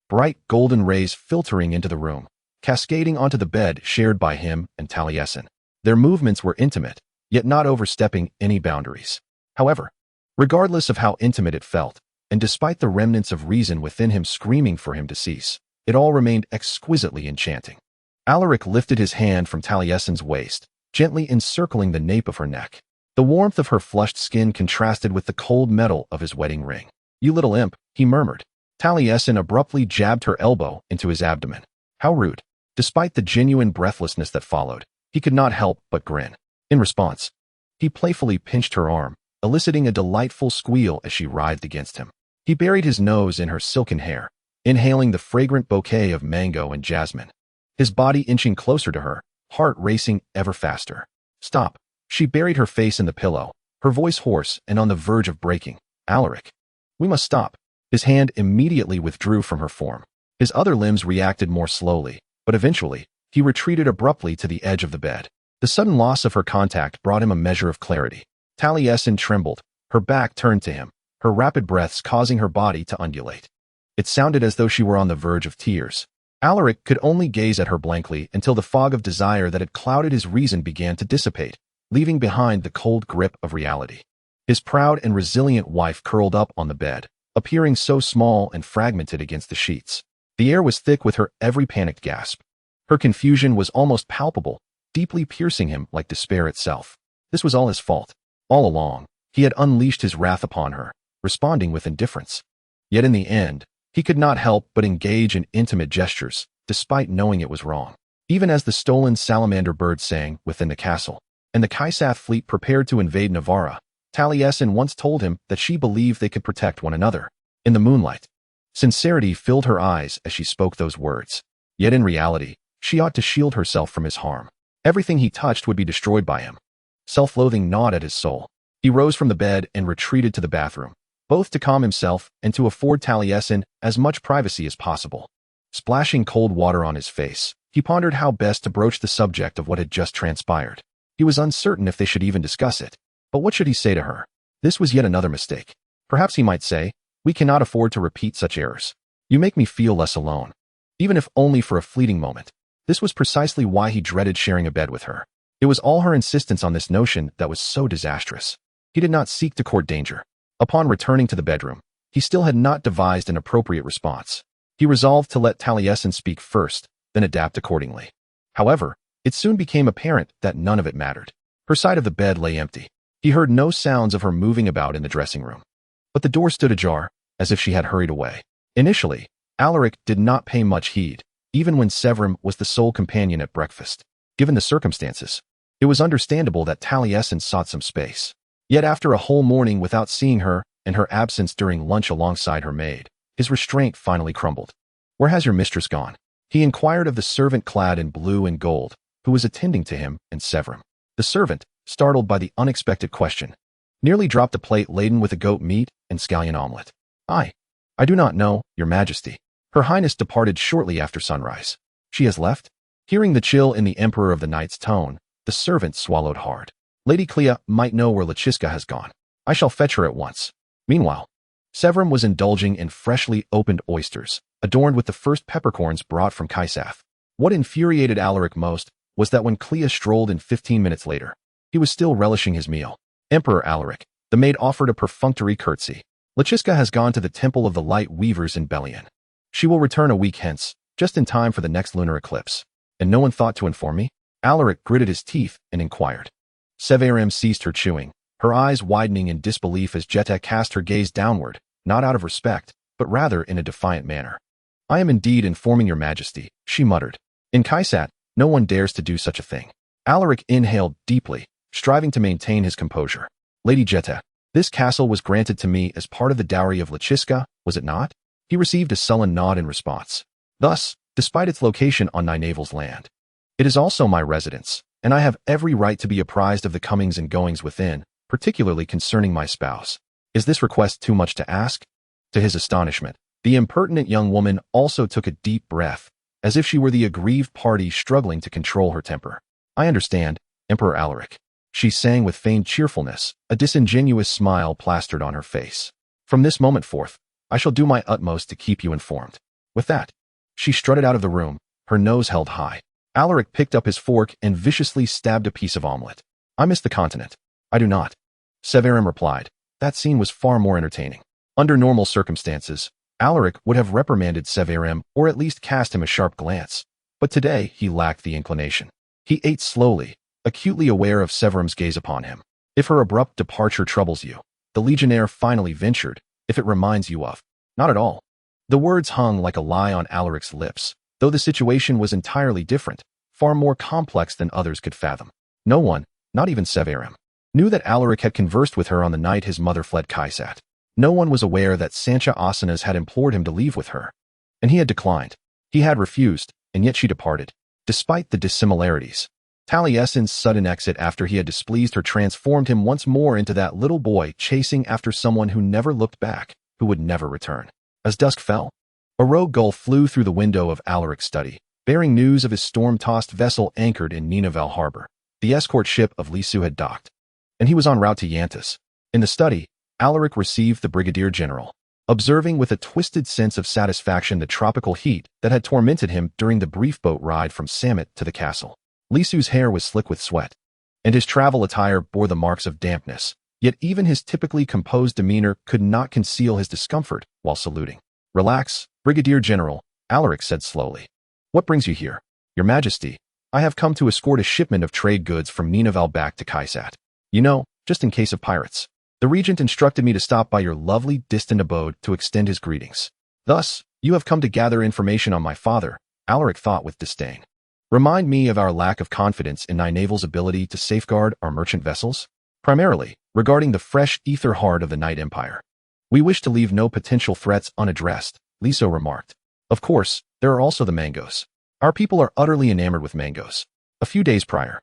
Bright golden rays filtering into the room, cascading onto the bed shared by him and Taliesin. Their movements were intimate, yet not overstepping any boundaries. However, regardless of how intimate it felt, and despite the remnants of reason within him screaming for him to cease, it all remained exquisitely enchanting. Alaric lifted his hand from Taliesin's waist, gently encircling the nape of her neck. The warmth of her flushed skin contrasted with the cold metal of his wedding ring. "You little imp," he murmured. Taliesin abruptly jabbed her elbow into his abdomen. How rude. Despite the genuine breathlessness that followed, he could not help but grin. In response, he playfully pinched her arm, eliciting a delightful squeal as she writhed against him. He buried his nose in her silken hair, inhaling the fragrant bouquet of mango and jasmine, his body inching closer to her, heart racing ever faster. "Stop." She buried her face in the pillow, her voice hoarse and on the verge of breaking. "Alaric, we must stop." His hand immediately withdrew from her form. His other limbs reacted more slowly, but eventually, he retreated abruptly to the edge of the bed. The sudden loss of her contact brought him a measure of clarity. Taliesin trembled, her back turned to him, her rapid breaths causing her body to undulate. It sounded as though she were on the verge of tears. Alaric could only gaze at her blankly until the fog of desire that had clouded his reason began to dissipate, leaving behind the cold grip of reality. His proud and resilient wife curled up on the bed, appearing so small and fragmented against the sheets. The air was thick with her every panicked gasp. Her confusion was almost palpable, deeply piercing him like despair itself. This was all his fault. All along, he had unleashed his wrath upon her, responding with indifference. Yet in the end, he could not help but engage in intimate gestures, despite knowing it was wrong. even as the stolen salamander bird sang within the castle, and the Kaisath fleet prepared to invade Ninavarr. Taliesin once told him that she believed they could protect one another. In the moonlight, sincerity filled her eyes as she spoke those words. Yet in reality, she ought to shield herself from his harm. Everything he touched would be destroyed by him. Self-loathing gnawed at his soul. He rose from the bed and retreated to the bathroom, both to calm himself and to afford Taliesin as much privacy as possible. Splashing cold water on his face, he pondered how best to broach the subject of what had just transpired. He was uncertain if they should even discuss it. But what should he say to her? This was yet another mistake. Perhaps he might say, "We cannot afford to repeat such errors. You make me feel less alone." Even if only for a fleeting moment. This was precisely why he dreaded sharing a bed with her. It was all her insistence on this notion that was so disastrous. He did not seek to court danger. Upon returning to the bedroom, he still had not devised an appropriate response. He resolved to let Taliesin speak first, then adapt accordingly. However, it soon became apparent that none of it mattered. Her side of the bed lay empty. He heard no sounds of her moving about in the dressing room. But the door stood ajar, as if she had hurried away. Initially, Alaric did not pay much heed, even when Severim was the sole companion at breakfast. Given the circumstances, it was understandable that Taliesin sought some space. Yet after a whole morning without seeing her and her absence during lunch alongside her maid, his restraint finally crumbled. "Where has your mistress gone?" he inquired of the servant clad in blue and gold, who was attending to him and Severim. The servant, startled by the unexpected question, nearly dropped a plate laden with a goat meat and scallion omelette. I do not know, your majesty. Her highness departed shortly after sunrise." "She has left?" Hearing the chill in the Emperor of the Night's tone, the servant swallowed hard. "Lady Clea might know where Lachiska has gone. I shall fetch her at once." Meanwhile, Severim was indulging in freshly opened oysters, adorned with the first peppercorns brought from Kaisath. What infuriated Alaric most was that when Clea strolled in 15 minutes later, he was still relishing his meal. "Emperor Alaric," the maid offered a perfunctory curtsy. "Lachiska has gone to the Temple of the Light Weavers in Belian. She will return a week hence, just in time for the next lunar eclipse. And no one thought to inform me?" Alaric gritted his teeth and inquired. Severim ceased her chewing, her eyes widening in disbelief as Jetta cast her gaze downward, not out of respect, but rather in a defiant manner. "I am indeed informing your majesty," she muttered. "In Kaisat, no one dares to do such a thing." Alaric inhaled deeply, striving to maintain his composure. "Lady Jetta, this castle was granted to me as part of the dowry of Lachiska, was it not?" He received a sullen nod in response. "Thus, despite its location on Nynaeval's land, it is also my residence, and I have every right to be apprised of the comings and goings within, particularly concerning my spouse. Is this request too much to ask?" To his astonishment, the impertinent young woman also took a deep breath, as if she were the aggrieved party struggling to control her temper. "I understand, Emperor Alaric," she sang with feigned cheerfulness, a disingenuous smile plastered on her face. "From this moment forth, I shall do my utmost to keep you informed." With that, she strutted out of the room, her nose held high. Alaric picked up his fork and viciously stabbed a piece of omelette. "I miss the continent." "I do not," Severim replied. That scene was far more entertaining. Under normal circumstances, Alaric would have reprimanded Severim or at least cast him a sharp glance. But today he lacked the inclination. He ate slowly, acutely aware of Severim's gaze upon him. "If her abrupt departure troubles you," the legionnaire finally ventured, "if it reminds you of—" "Not at all." The words hung like a lie on Alaric's lips, though the situation was entirely different, far more complex than others could fathom. No one, not even Severim, knew that Alaric had conversed with her on the night his mother fled Kaisat. No one was aware that Sancha Asanas had implored him to leave with her, and he had declined. He had refused, and yet she departed. Despite the dissimilarities, Taliesin's sudden exit after he had displeased her transformed him once more into that little boy chasing after someone who never looked back, who would never return. As dusk fell, a rogue gull flew through the window of Alaric's study, bearing news of his storm-tossed vessel anchored in Ninavarr harbor. The escort ship of Lisu had docked, and he was en route to Yantis. In the study, Alaric received the brigadier general, observing with a twisted sense of satisfaction the tropical heat that had tormented him during the brief boat ride from Samet to the castle. Lisu's hair was slick with sweat, and his travel attire bore the marks of dampness, yet even his typically composed demeanor could not conceal his discomfort while saluting. "Relax, Brigadier General," Alaric said slowly. "What brings you here?" "Your Majesty, I have come to escort a shipment of trade goods from Ninavarr back to Kaisat. You know, just in case of pirates. The regent instructed me to stop by your lovely, distant abode to extend his greetings. Thus, you have come to gather information on my father," Alaric thought with disdain. remind me of our lack of confidence in Ninavarr's ability to safeguard our merchant vessels? Primarily, regarding the fresh ether heart of the Night Empire. We wish to leave no potential threats unaddressed, Liso remarked. Of course, there are also the mangoes. Our people are utterly enamored with mangoes. A few days prior,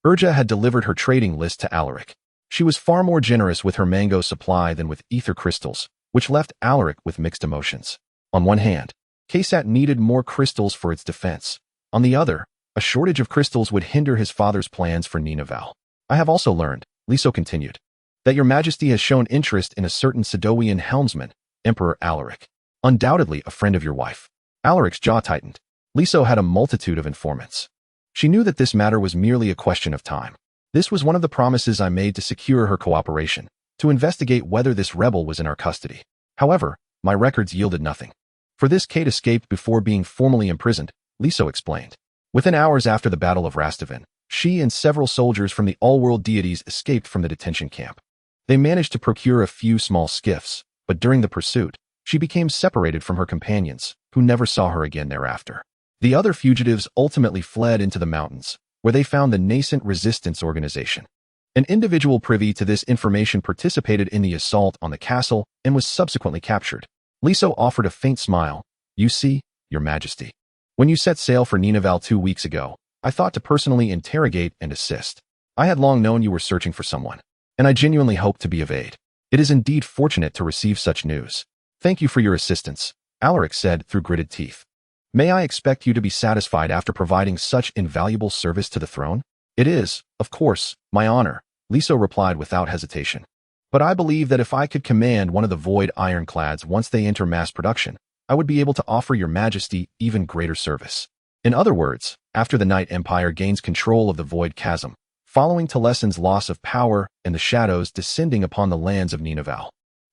Urja had delivered her trading list to Alaric. She was far more generous with her mango supply than with ether crystals, which left Alaric with mixed emotions. On one hand, Kaysat needed more crystals for its defense. On the other, a shortage of crystals would hinder his father's plans for Ninavarr. I have also learned, Liso continued, that your majesty has shown interest in a certain Sadowian helmsman, Emperor Alaric. Undoubtedly a friend of your wife. Alaric's jaw tightened. Liso had a multitude of informants. She knew that this matter was merely a question of time. This was one of the promises I made to secure her cooperation, to investigate whether this rebel was in our custody. However, my records yielded nothing. For this Kate escaped before being formally imprisoned, Liso explained. Within hours after the Battle of Rastavin, she and several soldiers from the all-world deities escaped from the detention camp. They managed to procure a few small skiffs, but during the pursuit, she became separated from her companions, who never saw her again thereafter. The other fugitives ultimately fled into the mountains, where they found the nascent resistance organization. An individual privy to this information participated in the assault on the castle and was subsequently captured. Liso offered a faint smile. You see, your majesty. When you set sail for Ninavarr 2 weeks ago, I thought to personally interrogate and assist. I had long known you were searching for someone, and I genuinely hoped to be of aid. It is indeed fortunate to receive such news. Thank you for your assistance, Alaric said through gritted teeth. May I expect you to be satisfied after providing such invaluable service to the throne? It is, of course, my honor, Liso replied without hesitation. But I believe that if I could command one of the Void ironclads once they enter mass production, I would be able to offer your majesty even greater service. In other words, after the Night Empire gains control of the Void Chasm, following Talasin's loss of power and the shadows descending upon the lands of Ninavarr,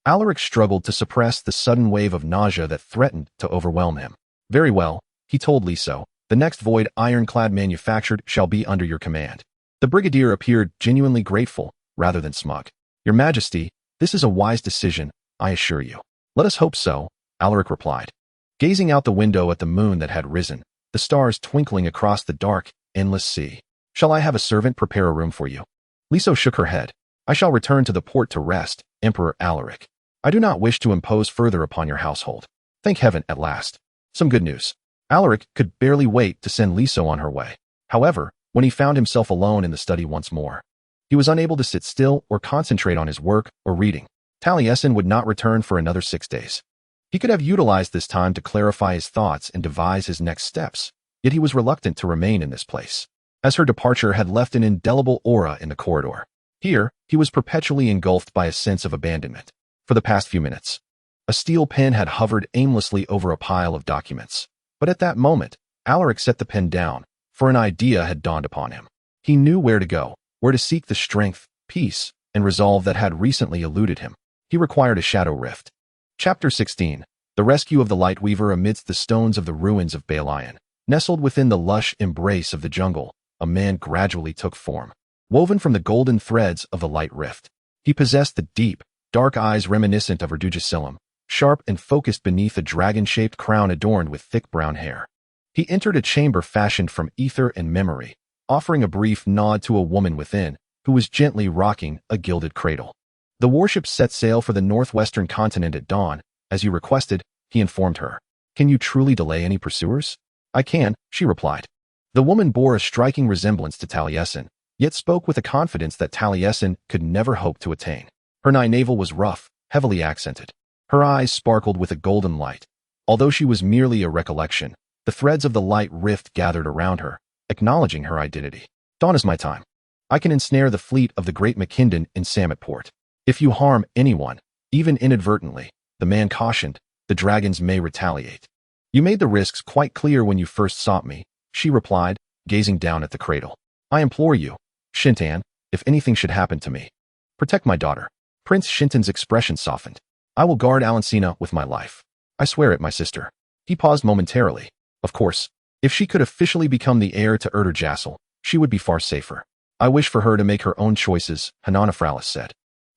Alaric struggled to suppress the sudden wave of nausea that threatened to overwhelm him. Very well, he told Liso, the next Void ironclad manufactured shall be under your command. The brigadier appeared genuinely grateful, rather than smug. Your majesty, this is a wise decision, I assure you. Let us hope so, Alaric replied. Gazing out the window at the moon that had risen, the stars twinkling across the dark, endless sea. Shall I have a servant prepare a room for you? Liso shook her head. I shall return to the port to rest, Emperor Alaric. I do not wish to impose further upon your household. Thank heaven at last. Some good news. Alaric could barely wait to send Liso on her way. However, when he found himself alone in the study once more, he was unable to sit still or concentrate on his work or reading. Talasin would not return for another 6 days. He could have utilized this time to clarify his thoughts and devise his next steps, yet he was reluctant to remain in this place, as her departure had left an indelible aura in the corridor. Here, he was perpetually engulfed by a sense of abandonment. For the past few minutes, a steel pen had hovered aimlessly over a pile of documents. But at that moment, Alaric set the pen down, for an idea had dawned upon him. He knew where to go, where to seek the strength, peace, and resolve that had recently eluded him. He required a shadow rift. Chapter 16. The Rescue of the Lightweaver amidst the stones of the ruins of Balion. Nestled within the lush embrace of the jungle, a man gradually took form. Woven from the golden threads of the light rift, he possessed the deep, dark eyes reminiscent of Erdujicillum, sharp and focused beneath a dragon-shaped crown adorned with thick brown hair. He entered a chamber fashioned from ether and memory, offering a brief nod to a woman within, who was gently rocking a gilded cradle. The warship set sail for the northwestern continent at dawn, as you requested, he informed her. Can you truly delay any pursuers? I can, she replied. The woman bore a striking resemblance to Talasin, yet spoke with a confidence that Talasin could never hope to attain. Her navel was rough, heavily accented. Her eyes sparkled with a golden light. Although she was merely a recollection, the threads of the light rift gathered around her, acknowledging her identity. Dawn is my time. I can ensnare the fleet of the great Mackinnon in Samet Port. If you harm anyone, even inadvertently, the man cautioned, the dragons may retaliate. You made the risks quite clear when you first sought me, she replied, gazing down at the cradle. I implore you, Shintan, if anything should happen to me, protect my daughter. Prince Shintan's expression softened. I will guard Alancina with my life. I swear it, my sister. He paused momentarily. Of course, if she could officially become the heir to Erdujicillum, she would be far safer. I wish for her to make her own choices, Hinanafralis said,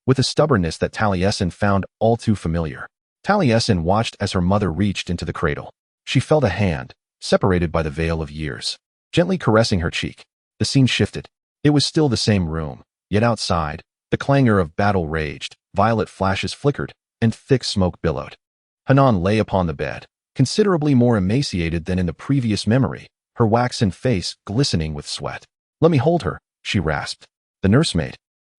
with a stubbornness that Talasin found all too familiar. Talasin watched as her mother reached into the cradle. She felt a hand, separated by the veil of years. gently caressing her cheek. The scene shifted. It was still the same room, yet outside, the clangor of battle raged, violet flashes flickered, and thick smoke billowed. Hanan lay upon the bed, considerably more emaciated than in the previous memory, her waxen face glistening with sweat. "Let me hold her," she rasped. The nursemaid,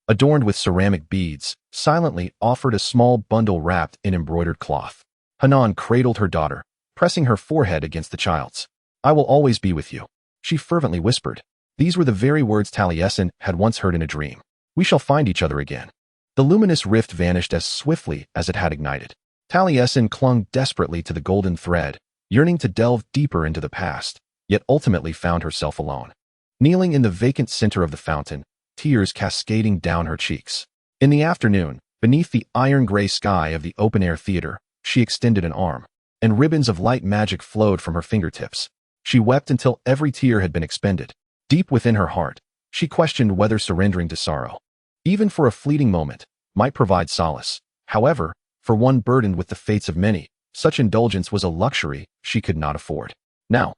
adorned with ceramic beads, silently offered a small bundle wrapped in embroidered cloth. Hanan cradled her daughter, pressing her forehead against the child's. "I will always be with you," she fervently whispered. These were the very words Talasin had once heard in a dream. "We shall find each other again." The luminous rift vanished as swiftly as it had ignited. Talasin clung desperately to the golden thread, yearning to delve deeper into the past, yet ultimately found herself alone. Kneeling in the vacant center of the fountain, tears cascading down her cheeks. In the afternoon, beneath the iron-gray sky of the open-air theater, she extended an arm, and ribbons of light magic flowed from her fingertips. She wept until every tear had been expended. Deep within her heart, she questioned whether surrendering to sorrow, even for a fleeting moment, might provide solace. However, for one burdened with the fates of many, such indulgence was a luxury she could not afford. Now,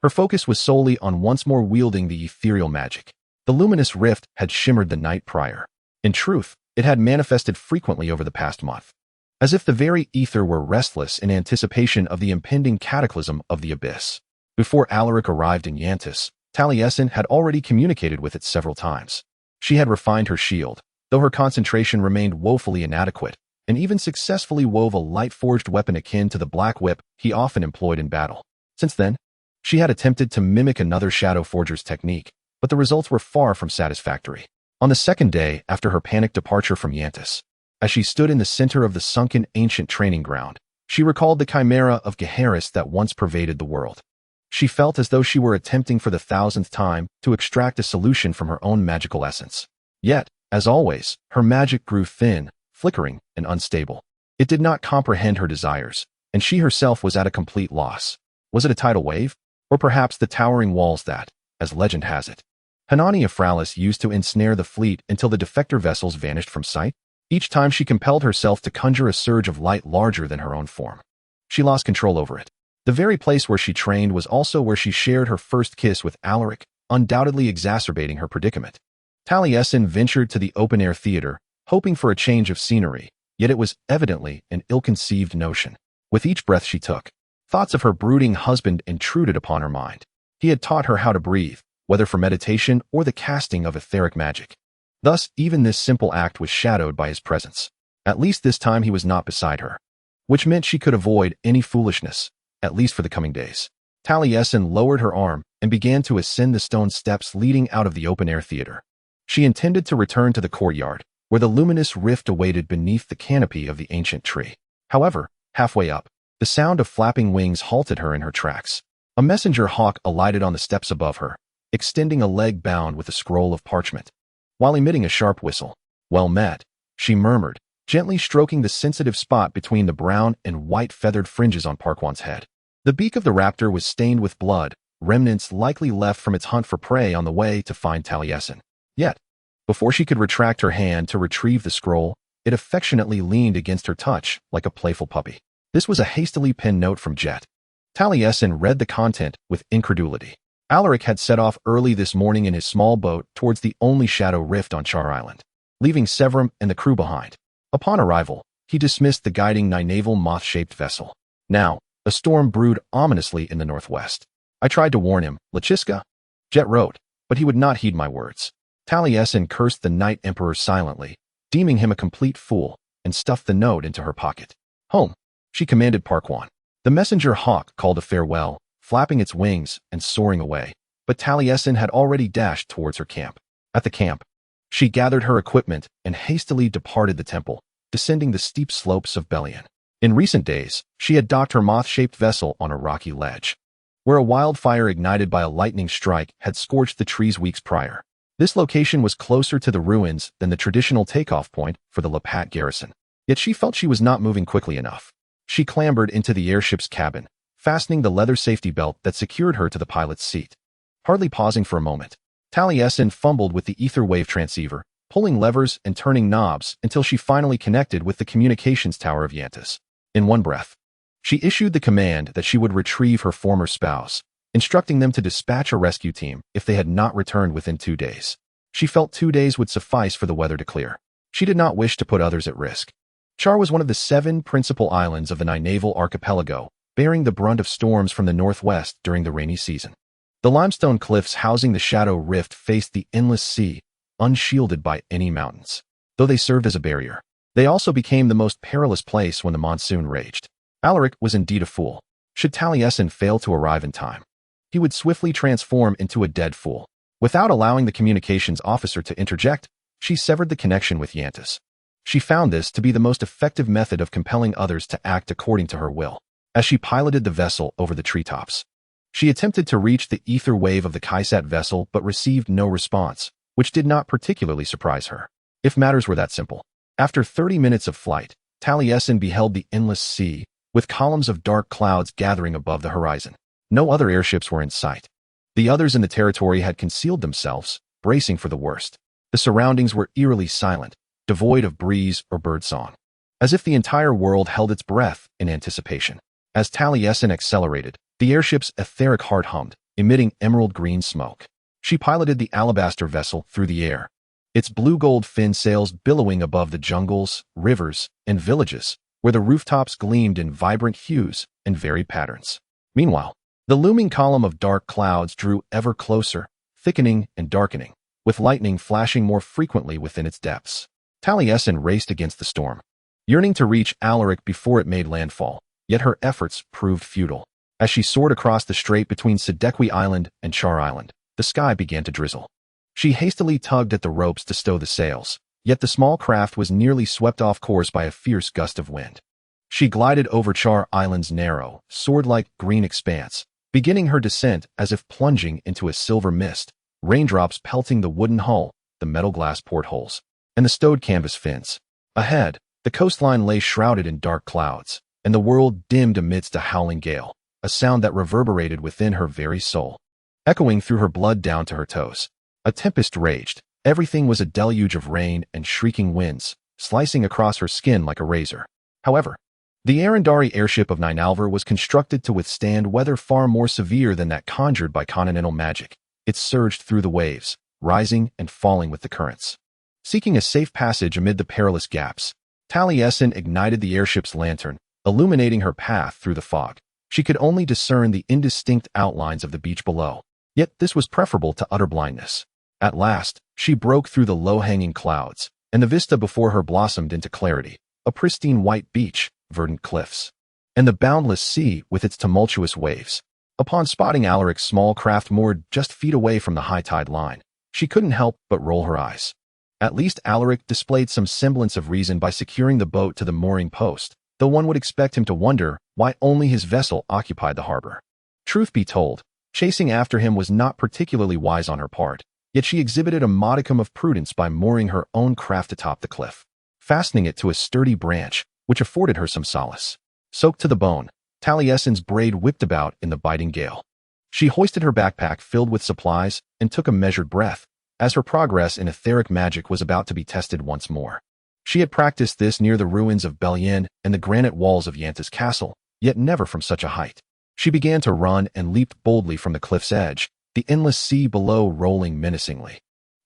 her focus was solely on once more wielding the ethereal magic. The luminous rift had shimmered the night prior. In truth, it had manifested frequently over the past month, as if the very ether were restless in anticipation of the impending cataclysm of the abyss. Before Alaric arrived in Yantis, Talasin had already communicated with it several times. She had refined her shield, though her concentration remained woefully inadequate, and even successfully wove a light-forged weapon akin to the black whip he often employed in battle. Since then, she had attempted to mimic another Shadow Forger's technique, but the results were far from satisfactory. On the second day after her panicked departure from Yantis, as she stood in the center of the sunken ancient training ground, she recalled the chimera of Geharis that once pervaded the world. She felt as though she were attempting for the 1000th time to extract a solution from her own magical essence. Yet, as always, her magic grew thin, flickering, and unstable. It did not comprehend her desires, and she herself was at a complete loss. Was it a tidal wave? Or perhaps the towering walls that, as legend has it, Hanani Ephralis used to ensnare the fleet until the defector vessels vanished from sight? Each time she compelled herself to conjure a surge of light larger than her own form. She lost control over it. The very place where she trained was also where she shared her first kiss with Alaric, undoubtedly exacerbating her predicament. Talasin ventured to the open-air theater, hoping for a change of scenery, yet it was evidently an ill-conceived notion. With each breath she took, thoughts of her brooding husband intruded upon her mind. He had taught her how to breathe, whether for meditation or the casting of etheric magic. Thus, even this simple act was shadowed by his presence. At least this time he was not beside her, which meant she could avoid any foolishness, at least for the coming days. Talasin lowered her arm and began to ascend the stone steps leading out of the open-air theater. She intended to return to the courtyard, where the luminous rift awaited beneath the canopy of the ancient tree. However, halfway up, the sound of flapping wings halted her in her tracks. A messenger hawk alighted on the steps above her, extending a leg bound with a scroll of parchment. While emitting a sharp whistle, "Well met," she murmured, gently stroking the sensitive spot between the brown and white feathered fringes on Parquan's head. The beak of the raptor was stained with blood, remnants likely left from its hunt for prey on the way to find Talasin. Yet, before she could retract her hand to retrieve the scroll, it affectionately leaned against her touch like a playful puppy. This was a hastily penned note from Jet. Talasin read the content with incredulity. Alaric had set off early this morning in his small boat towards the only shadow rift on Char Island, leaving Severum and the crew behind. Upon arrival, he dismissed the guiding Ninavarr moth-shaped vessel. Now, a storm brewed ominously in the northwest. "I tried to warn him, Lachiska," Jet wrote, but he would not heed my words. Talasin cursed the Night Emperor silently, deeming him a complete fool, and stuffed the note into her pocket. "Home," she commanded Parquan. The messenger hawk called a farewell, flapping its wings and soaring away, but Talasin had already dashed towards her camp. At the camp, she gathered her equipment and hastily departed the temple, descending the steep slopes of Belian. In recent days, she had docked her moth-shaped vessel on a rocky ledge, where a wildfire ignited by a lightning strike had scorched the trees weeks prior. This location was closer to the ruins than the traditional takeoff point for the Lapat garrison, yet she felt she was not moving quickly enough. She clambered into the airship's cabin, fastening the leather safety belt that secured her to the pilot's seat. Hardly pausing for a moment, Talasin fumbled with the ether wave transceiver, pulling levers and turning knobs until she finally connected with the communications tower of Yantis. In one breath, she issued the command that she would retrieve her former spouse, instructing them to dispatch a rescue team if they had not returned within 2 days. She felt 2 days would suffice for the weather to clear. She did not wish to put others at risk. Char was one of the 7 principal islands of the Ninavarr archipelago, bearing the brunt of storms from the northwest during the rainy season. The limestone cliffs housing the Shadow Rift faced the endless sea, unshielded by any mountains. Though they served as a barrier, they also became the most perilous place when the monsoon raged. Alaric was indeed a fool. Should Talasin fail to arrive in time, he would swiftly transform into a dead fool. Without allowing the communications officer to interject, she severed the connection with Yantis. She found this to be the most effective method of compelling others to act according to her will. As she piloted the vessel over the treetops, she attempted to reach the ether wave of the Kaisat vessel but received no response, which did not particularly surprise her. If matters were that simple. After 30 minutes of flight, Talasin beheld the endless sea, with columns of dark clouds gathering above the horizon. No other airships were in sight. The others in the territory had concealed themselves, bracing for the worst. The surroundings were eerily silent, devoid of breeze or birdsong, as if the entire world held its breath in anticipation. As Talasin accelerated, the airship's etheric heart hummed, emitting emerald green smoke. She piloted the alabaster vessel through the air, its blue-gold fin sails billowing above the jungles, rivers, and villages, where the rooftops gleamed in vibrant hues and varied patterns. Meanwhile, the looming column of dark clouds drew ever closer, thickening and darkening, with lightning flashing more frequently within its depths. Talasin raced against the storm, yearning to reach Alaric before it made landfall, yet her efforts proved futile. As she soared across the strait between Sidekwi Island and Char Island, the sky began to drizzle. She hastily tugged at the ropes to stow the sails, yet the small craft was nearly swept off course by a fierce gust of wind. She glided over Char Island's narrow, sword-like green expanse, beginning her descent as if plunging into a silver mist, raindrops pelting the wooden hull, the metal glass portholes, and the stowed canvas fins. Ahead, the coastline lay shrouded in dark clouds, and the world dimmed amidst a howling gale, a sound that reverberated within her very soul, echoing through her blood down to her toes. A tempest raged. Everything was a deluge of rain and shrieking winds, slicing across her skin like a razor. However, the Arendari airship of Ninavarr was constructed to withstand weather far more severe than that conjured by continental magic. It surged through the waves, rising and falling with the currents. Seeking a safe passage amid the perilous gaps, Talasin ignited the airship's lantern, illuminating her path through the fog. She could only discern the indistinct outlines of the beach below, yet this was preferable to utter blindness. At last, she broke through the low-hanging clouds, and the vista before her blossomed into clarity, a pristine white beach, verdant cliffs, and the boundless sea with its tumultuous waves. Upon spotting Alaric's small craft moored just feet away from the high tide line, she couldn't help but roll her eyes. At least Alaric displayed some semblance of reason by securing the boat to the mooring post, though one would expect him to wonder why only his vessel occupied the harbor. Truth be told, chasing after him was not particularly wise on her part, yet she exhibited a modicum of prudence by mooring her own craft atop the cliff, fastening it to a sturdy branch, which afforded her some solace. Soaked to the bone, Talasin's braid whipped about in the biting gale. She hoisted her backpack filled with supplies and took a measured breath, as her progress in etheric magic was about to be tested once more. She had practiced this near the ruins of Belien and the granite walls of Yanta's castle, yet never from such a height. She began to run and leaped boldly from the cliff's edge, the endless sea below rolling menacingly,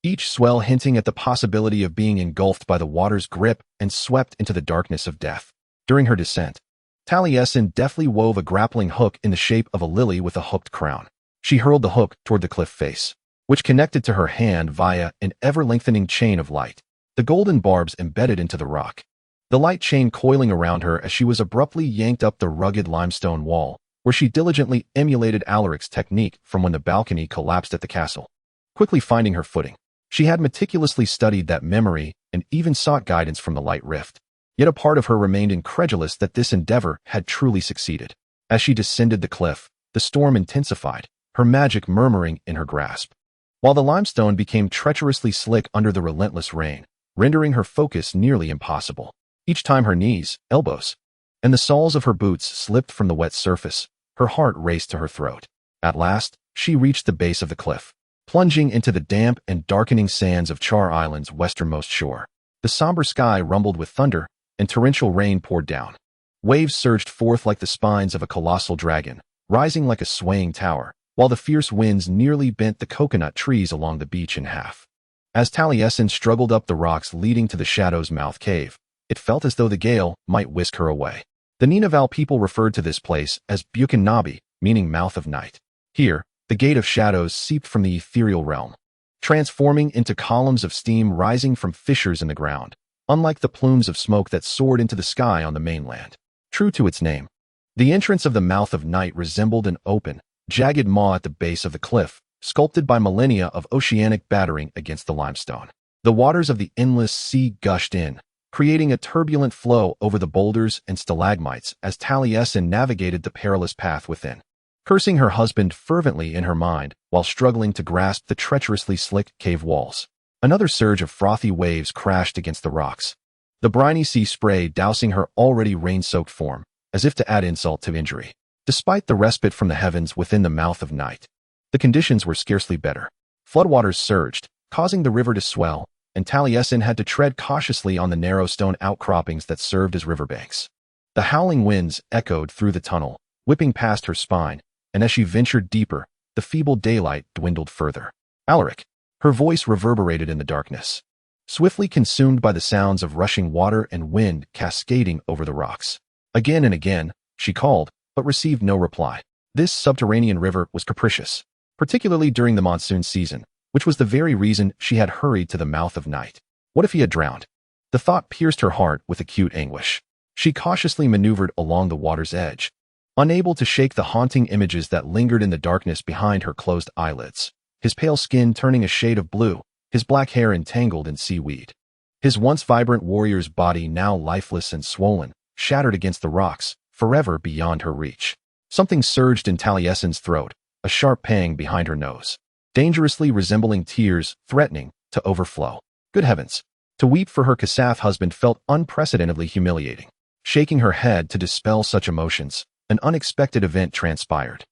each swell hinting at the possibility of being engulfed by the water's grip and swept into the darkness of death. During her descent, Talasin deftly wove a grappling hook in the shape of a lily with a hooked crown. She hurled the hook toward the cliff face, which connected to her hand via an ever-lengthening chain of light, the golden barbs embedded into the rock. The light chain coiling around her as she was abruptly yanked up the rugged limestone wall, where she diligently emulated Alaric's technique from when the balcony collapsed at the castle. Quickly finding her footing, she had meticulously studied that memory and even sought guidance from the light rift. Yet a part of her remained incredulous that this endeavor had truly succeeded. As she descended the cliff, the storm intensified, her magic murmuring in her grasp, while the limestone became treacherously slick under the relentless rain, rendering her focus nearly impossible. Each time her knees, elbows, and the soles of her boots slipped from the wet surface, her heart raced to her throat. At last, she reached the base of the cliff, plunging into the damp and darkening sands of Char Island's westernmost shore. The somber sky rumbled with thunder, and torrential rain poured down. Waves surged forth like the spines of a colossal dragon, rising like a swaying tower, while the fierce winds nearly bent the coconut trees along the beach in half. As Taliesin struggled up the rocks leading to the Shadow's Mouth cave, it felt as though the gale might whisk her away. The Ninavarr people referred to this place as Buchan Nabi, meaning Mouth of Night. Here, the Gate of Shadows seeped from the ethereal realm, transforming into columns of steam rising from fissures in the ground, unlike the plumes of smoke that soared into the sky on the mainland. True to its name, the entrance of the Mouth of Night resembled an open, jagged maw at the base of the cliff, sculpted by millennia of oceanic battering against the limestone. The waters of the endless sea gushed in, creating a turbulent flow over the boulders and stalagmites as Taliesin navigated the perilous path within, cursing her husband fervently in her mind while struggling to grasp the treacherously slick cave walls. Another surge of frothy waves crashed against the rocks, the briny sea spray dousing her already rain-soaked form, as if to add insult to injury. Despite the respite from the heavens within the Mouth of Night, the conditions were scarcely better. Floodwaters surged, causing the river to swell, and Taliesin had to tread cautiously on the narrow stone outcroppings that served as riverbanks. The howling winds echoed through the tunnel, whipping past her spine, and as she ventured deeper, the feeble daylight dwindled further. Alaric. Her voice reverberated in the darkness, swiftly consumed by the sounds of rushing water and wind cascading over the rocks. Again and again, she called, but received no reply. This subterranean river was capricious, particularly during the monsoon season, which was the very reason she had hurried to the Mouth of Night. What if he had drowned? The thought pierced her heart with acute anguish. She cautiously maneuvered along the water's edge, unable to shake the haunting images that lingered in the darkness behind her closed eyelids. His pale skin turning a shade of blue, his black hair entangled in seaweed. His once vibrant warrior's body now lifeless and swollen, shattered against the rocks, forever beyond her reach. Something surged in Taliesin's throat, a sharp pang behind her nose, dangerously resembling tears threatening to overflow. Good heavens! To weep for her Kasath husband felt unprecedentedly humiliating. Shaking her head to dispel such emotions, an unexpected event transpired.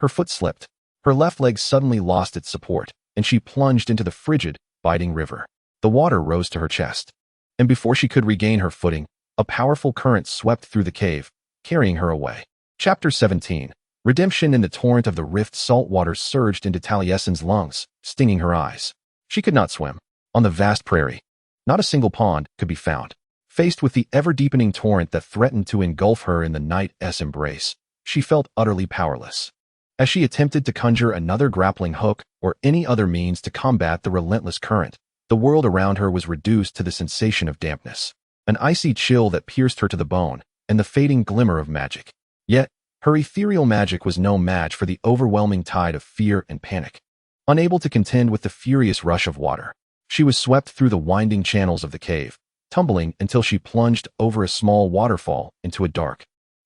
Her foot slipped, her left leg suddenly lost its support, and she plunged into the frigid, biting river. The water rose to her chest, and before she could regain her footing, a powerful current swept through the cave, carrying her away. Chapter 17. Redemption. In the torrent of the rift, salt water surged into Taliesin's lungs, stinging her eyes. She could not swim. On the vast prairie, not a single pond could be found. Faced with the ever-deepening torrent that threatened to engulf her in the night's embrace, she felt utterly powerless. As she attempted to conjure another grappling hook or any other means to combat the relentless current, the world around her was reduced to the sensation of dampness, an icy chill that pierced her to the bone, and the fading glimmer of magic. Yet, her ethereal magic was no match for the overwhelming tide of fear and panic. Unable to contend with the furious rush of water, she was swept through the winding channels of the cave, tumbling until she plunged over a small waterfall into a dark,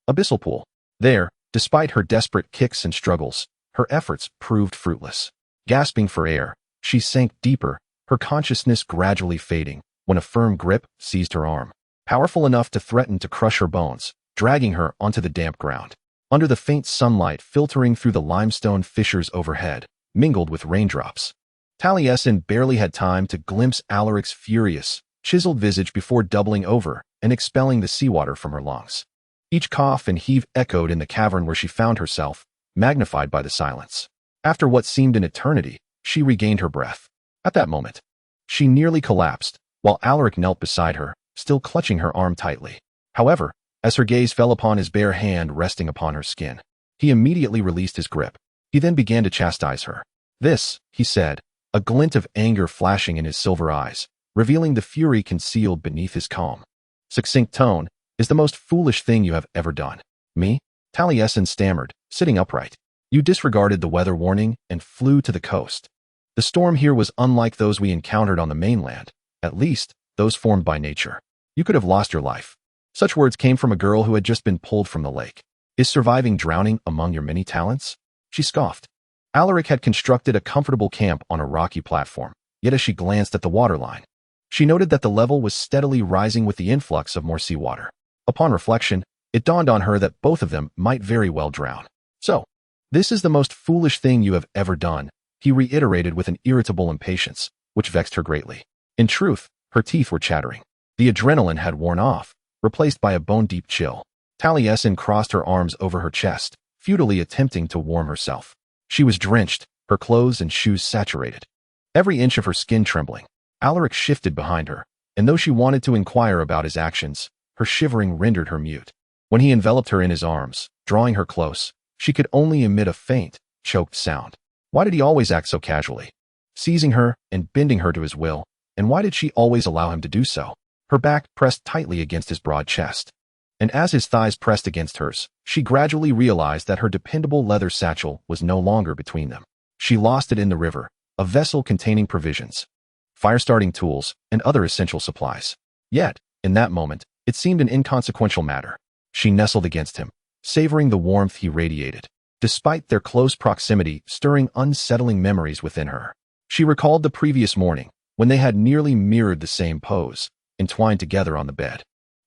abyssal pool. There, despite her desperate kicks and struggles, her efforts proved fruitless. Gasping for air, she sank deeper, her consciousness gradually fading, when a firm grip seized her arm, powerful enough to threaten to crush her bones, dragging her onto the damp ground. Under the faint sunlight filtering through the limestone fissures overhead, mingled with raindrops, Taliesin barely had time to glimpse Alaric's furious, chiseled visage before doubling over and expelling the seawater from her lungs. Each cough and heave echoed in the cavern where she found herself, magnified by the silence. After what seemed an eternity, she regained her breath. At that moment, she nearly collapsed, while Alaric knelt beside her, still clutching her arm tightly. However, as her gaze fell upon his bare hand resting upon her skin, he immediately released his grip. He then began to chastise her. "This," he said, a glint of anger flashing in his silver eyes, revealing the fury concealed beneath his calm, succinct tone, "is the most foolish thing you have ever done." "Me?" Taliesin stammered, sitting upright. "You disregarded the weather warning and flew to the coast. The storm here was unlike those we encountered on the mainland, at least, those formed by nature. You could have lost your life." Such words came from a girl who had just been pulled from the lake. "Is surviving drowning among your many talents?" She scoffed. Alaric had constructed a comfortable camp on a rocky platform, yet as she glanced at the waterline, she noted that the level was steadily rising with the influx of more seawater. Upon reflection, it dawned on her that both of them might very well drown. "So, this is the most foolish thing you have ever done," he reiterated with an irritable impatience, which vexed her greatly. In truth, her teeth were chattering. The adrenaline had worn off, replaced by a bone-deep chill. Taliesin crossed her arms over her chest, futilely attempting to warm herself. She was drenched, her clothes and shoes saturated. Every inch of her skin trembling. Alaric shifted behind her, and though she wanted to inquire about his actions, her shivering rendered her mute. When he enveloped her in his arms, drawing her close, she could only emit a faint, choked sound. Why did he always act so casually? Seizing her and bending her to his will, and why did she always allow him to do so? Her back pressed tightly against his broad chest. And as his thighs pressed against hers, she gradually realized that her dependable leather satchel was no longer between them. She lost it in the river, a vessel containing provisions, fire-starting tools, and other essential supplies. Yet, in that moment, it seemed an inconsequential matter. She nestled against him, savoring the warmth he radiated, despite their close proximity stirring unsettling memories within her. She recalled the previous morning, when they had nearly mirrored the same pose, entwined together on the bed.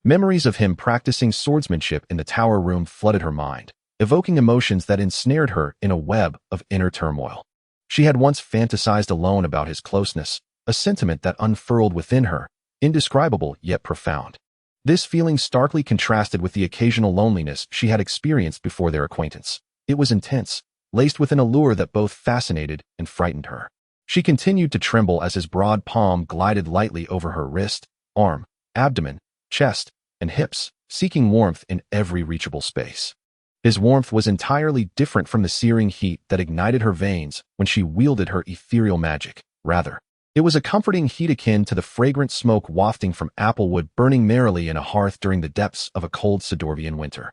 Memories of him practicing swordsmanship in the tower room flooded her mind, evoking emotions that ensnared her in a web of inner turmoil. She had once fantasized alone about his closeness, a sentiment that unfurled within her, indescribable yet profound. This feeling starkly contrasted with the occasional loneliness she had experienced before their acquaintance. It was intense, laced with an allure that both fascinated and frightened her. She continued to tremble as his broad palm glided lightly over her wrist, arm, abdomen, chest, and hips, seeking warmth in every reachable space. His warmth was entirely different from the searing heat that ignited her veins when she wielded her ethereal magic. Rather, it was a comforting heat akin to the fragrant smoke wafting from applewood burning merrily in a hearth during the depths of a cold Sidorvian winter.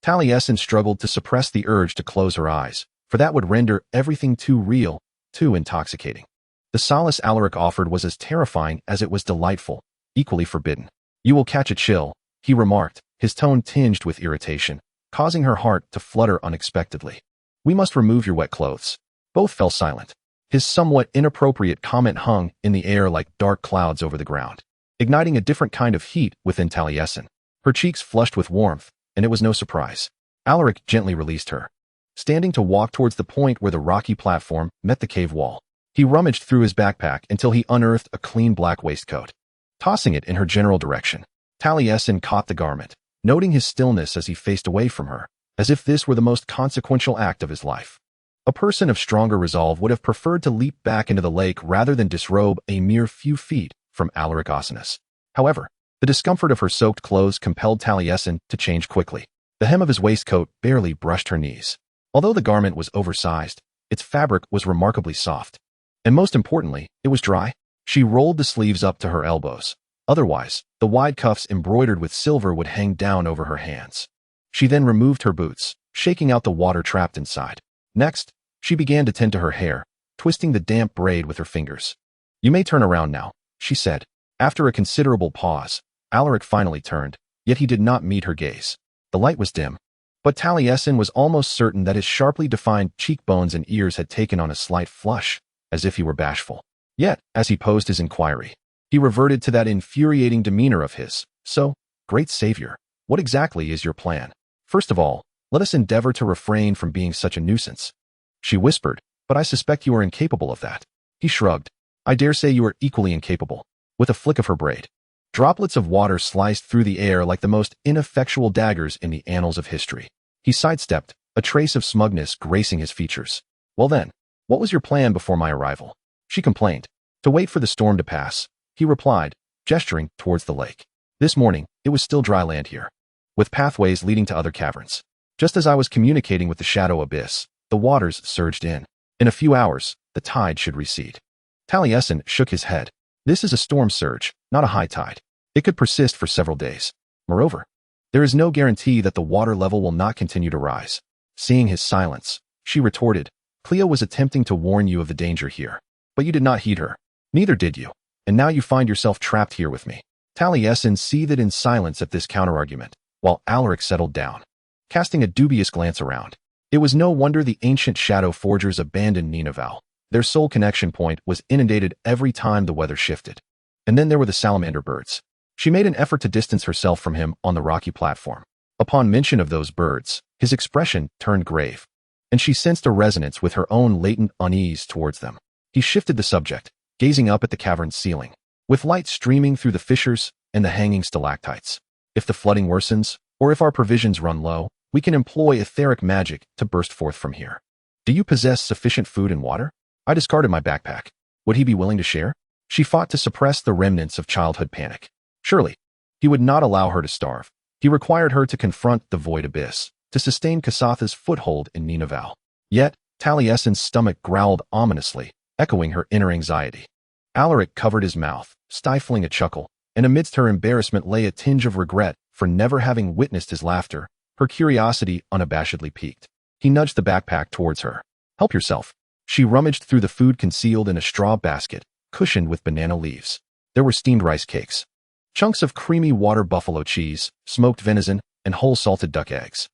Taliesin struggled to suppress the urge to close her eyes, for that would render everything too real, too intoxicating. The solace Alaric offered was as terrifying as it was delightful, equally forbidden. "You will catch a chill," he remarked, his tone tinged with irritation, causing her heart to flutter unexpectedly. "We must remove your wet clothes." Both fell silent. His somewhat inappropriate comment hung in the air like dark clouds over the ground, igniting a different kind of heat within Taliesin. Her cheeks flushed with warmth, and it was no surprise. Alaric gently released her, standing to walk towards the point where the rocky platform met the cave wall. He rummaged through his backpack until he unearthed a clean black waistcoat. Tossing it in her general direction, Taliesin caught the garment, noting his stillness as he faced away from her, as if this were the most consequential act of his life. A person of stronger resolve would have preferred to leap back into the lake rather than disrobe a mere few feet from Alaric Osinus. However, the discomfort of her soaked clothes compelled Taliesin to change quickly. The hem of his waistcoat barely brushed her knees. Although the garment was oversized, its fabric was remarkably soft. And most importantly, it was dry. She rolled the sleeves up to her elbows. Otherwise, the wide cuffs embroidered with silver would hang down over her hands. She then removed her boots, shaking out the water trapped inside. Next, she began to tend to her hair, twisting the damp braid with her fingers. "You may turn around now," she said. After a considerable pause, Alaric finally turned, yet he did not meet her gaze. The light was dim, but Taliesin was almost certain that his sharply defined cheekbones and ears had taken on a slight flush, as if he were bashful. Yet, as he posed his inquiry, he reverted to that infuriating demeanor of his. "So, great savior, what exactly is your plan? First of all, let us endeavor to refrain from being such a nuisance." She whispered, "But I suspect you are incapable of that." He shrugged. "I dare say you are equally incapable." With a flick of her braid, droplets of water sliced through the air like the most ineffectual daggers in the annals of history. He sidestepped, a trace of smugness gracing his features. "Well then, what was your plan before my arrival?" She complained. "To wait for the storm to pass," he replied, gesturing towards the lake. "This morning, it was still dry land here, with pathways leading to other caverns. Just as I was communicating with the shadow abyss, the waters surged in. In a few hours, the tide should recede." Taliesin shook his head. "This is a storm surge, not a high tide. It could persist for several days. Moreover, there is no guarantee that the water level will not continue to rise." Seeing his silence, she retorted, "Cleo was attempting to warn you of the danger here, but you did not heed her. Neither did you, and now you find yourself trapped here with me." Taliesin seethed in silence at this counterargument, while Alaric settled down, casting a dubious glance around. It was no wonder the ancient shadow forgers abandoned Ninavarr. Their sole connection point was inundated every time the weather shifted. And then there were the salamander birds. She made an effort to distance herself from him on the rocky platform. Upon mention of those birds, his expression turned grave, and she sensed a resonance with her own latent unease towards them. He shifted the subject, gazing up at the cavern's ceiling, with light streaming through the fissures and the hanging stalactites. "If the flooding worsens, or if our provisions run low, we can employ etheric magic to burst forth from here." Do you possess sufficient food and water? I discarded my backpack. Would he be willing to share? She fought to suppress the remnants of childhood panic. Surely, he would not allow her to starve. He required her to confront the void abyss, to sustain Kasatha's foothold in Ninavarr. Yet, Taliesin's stomach growled ominously, echoing her inner anxiety. Alaric covered his mouth, stifling a chuckle, and amidst her embarrassment lay a tinge of regret for never having witnessed his laughter. Her curiosity unabashedly piqued. He nudged the backpack towards her. Help yourself. She rummaged through the food concealed in a straw basket, cushioned with banana leaves. There were steamed rice cakes, chunks of creamy water buffalo cheese, smoked venison, and whole salted duck eggs.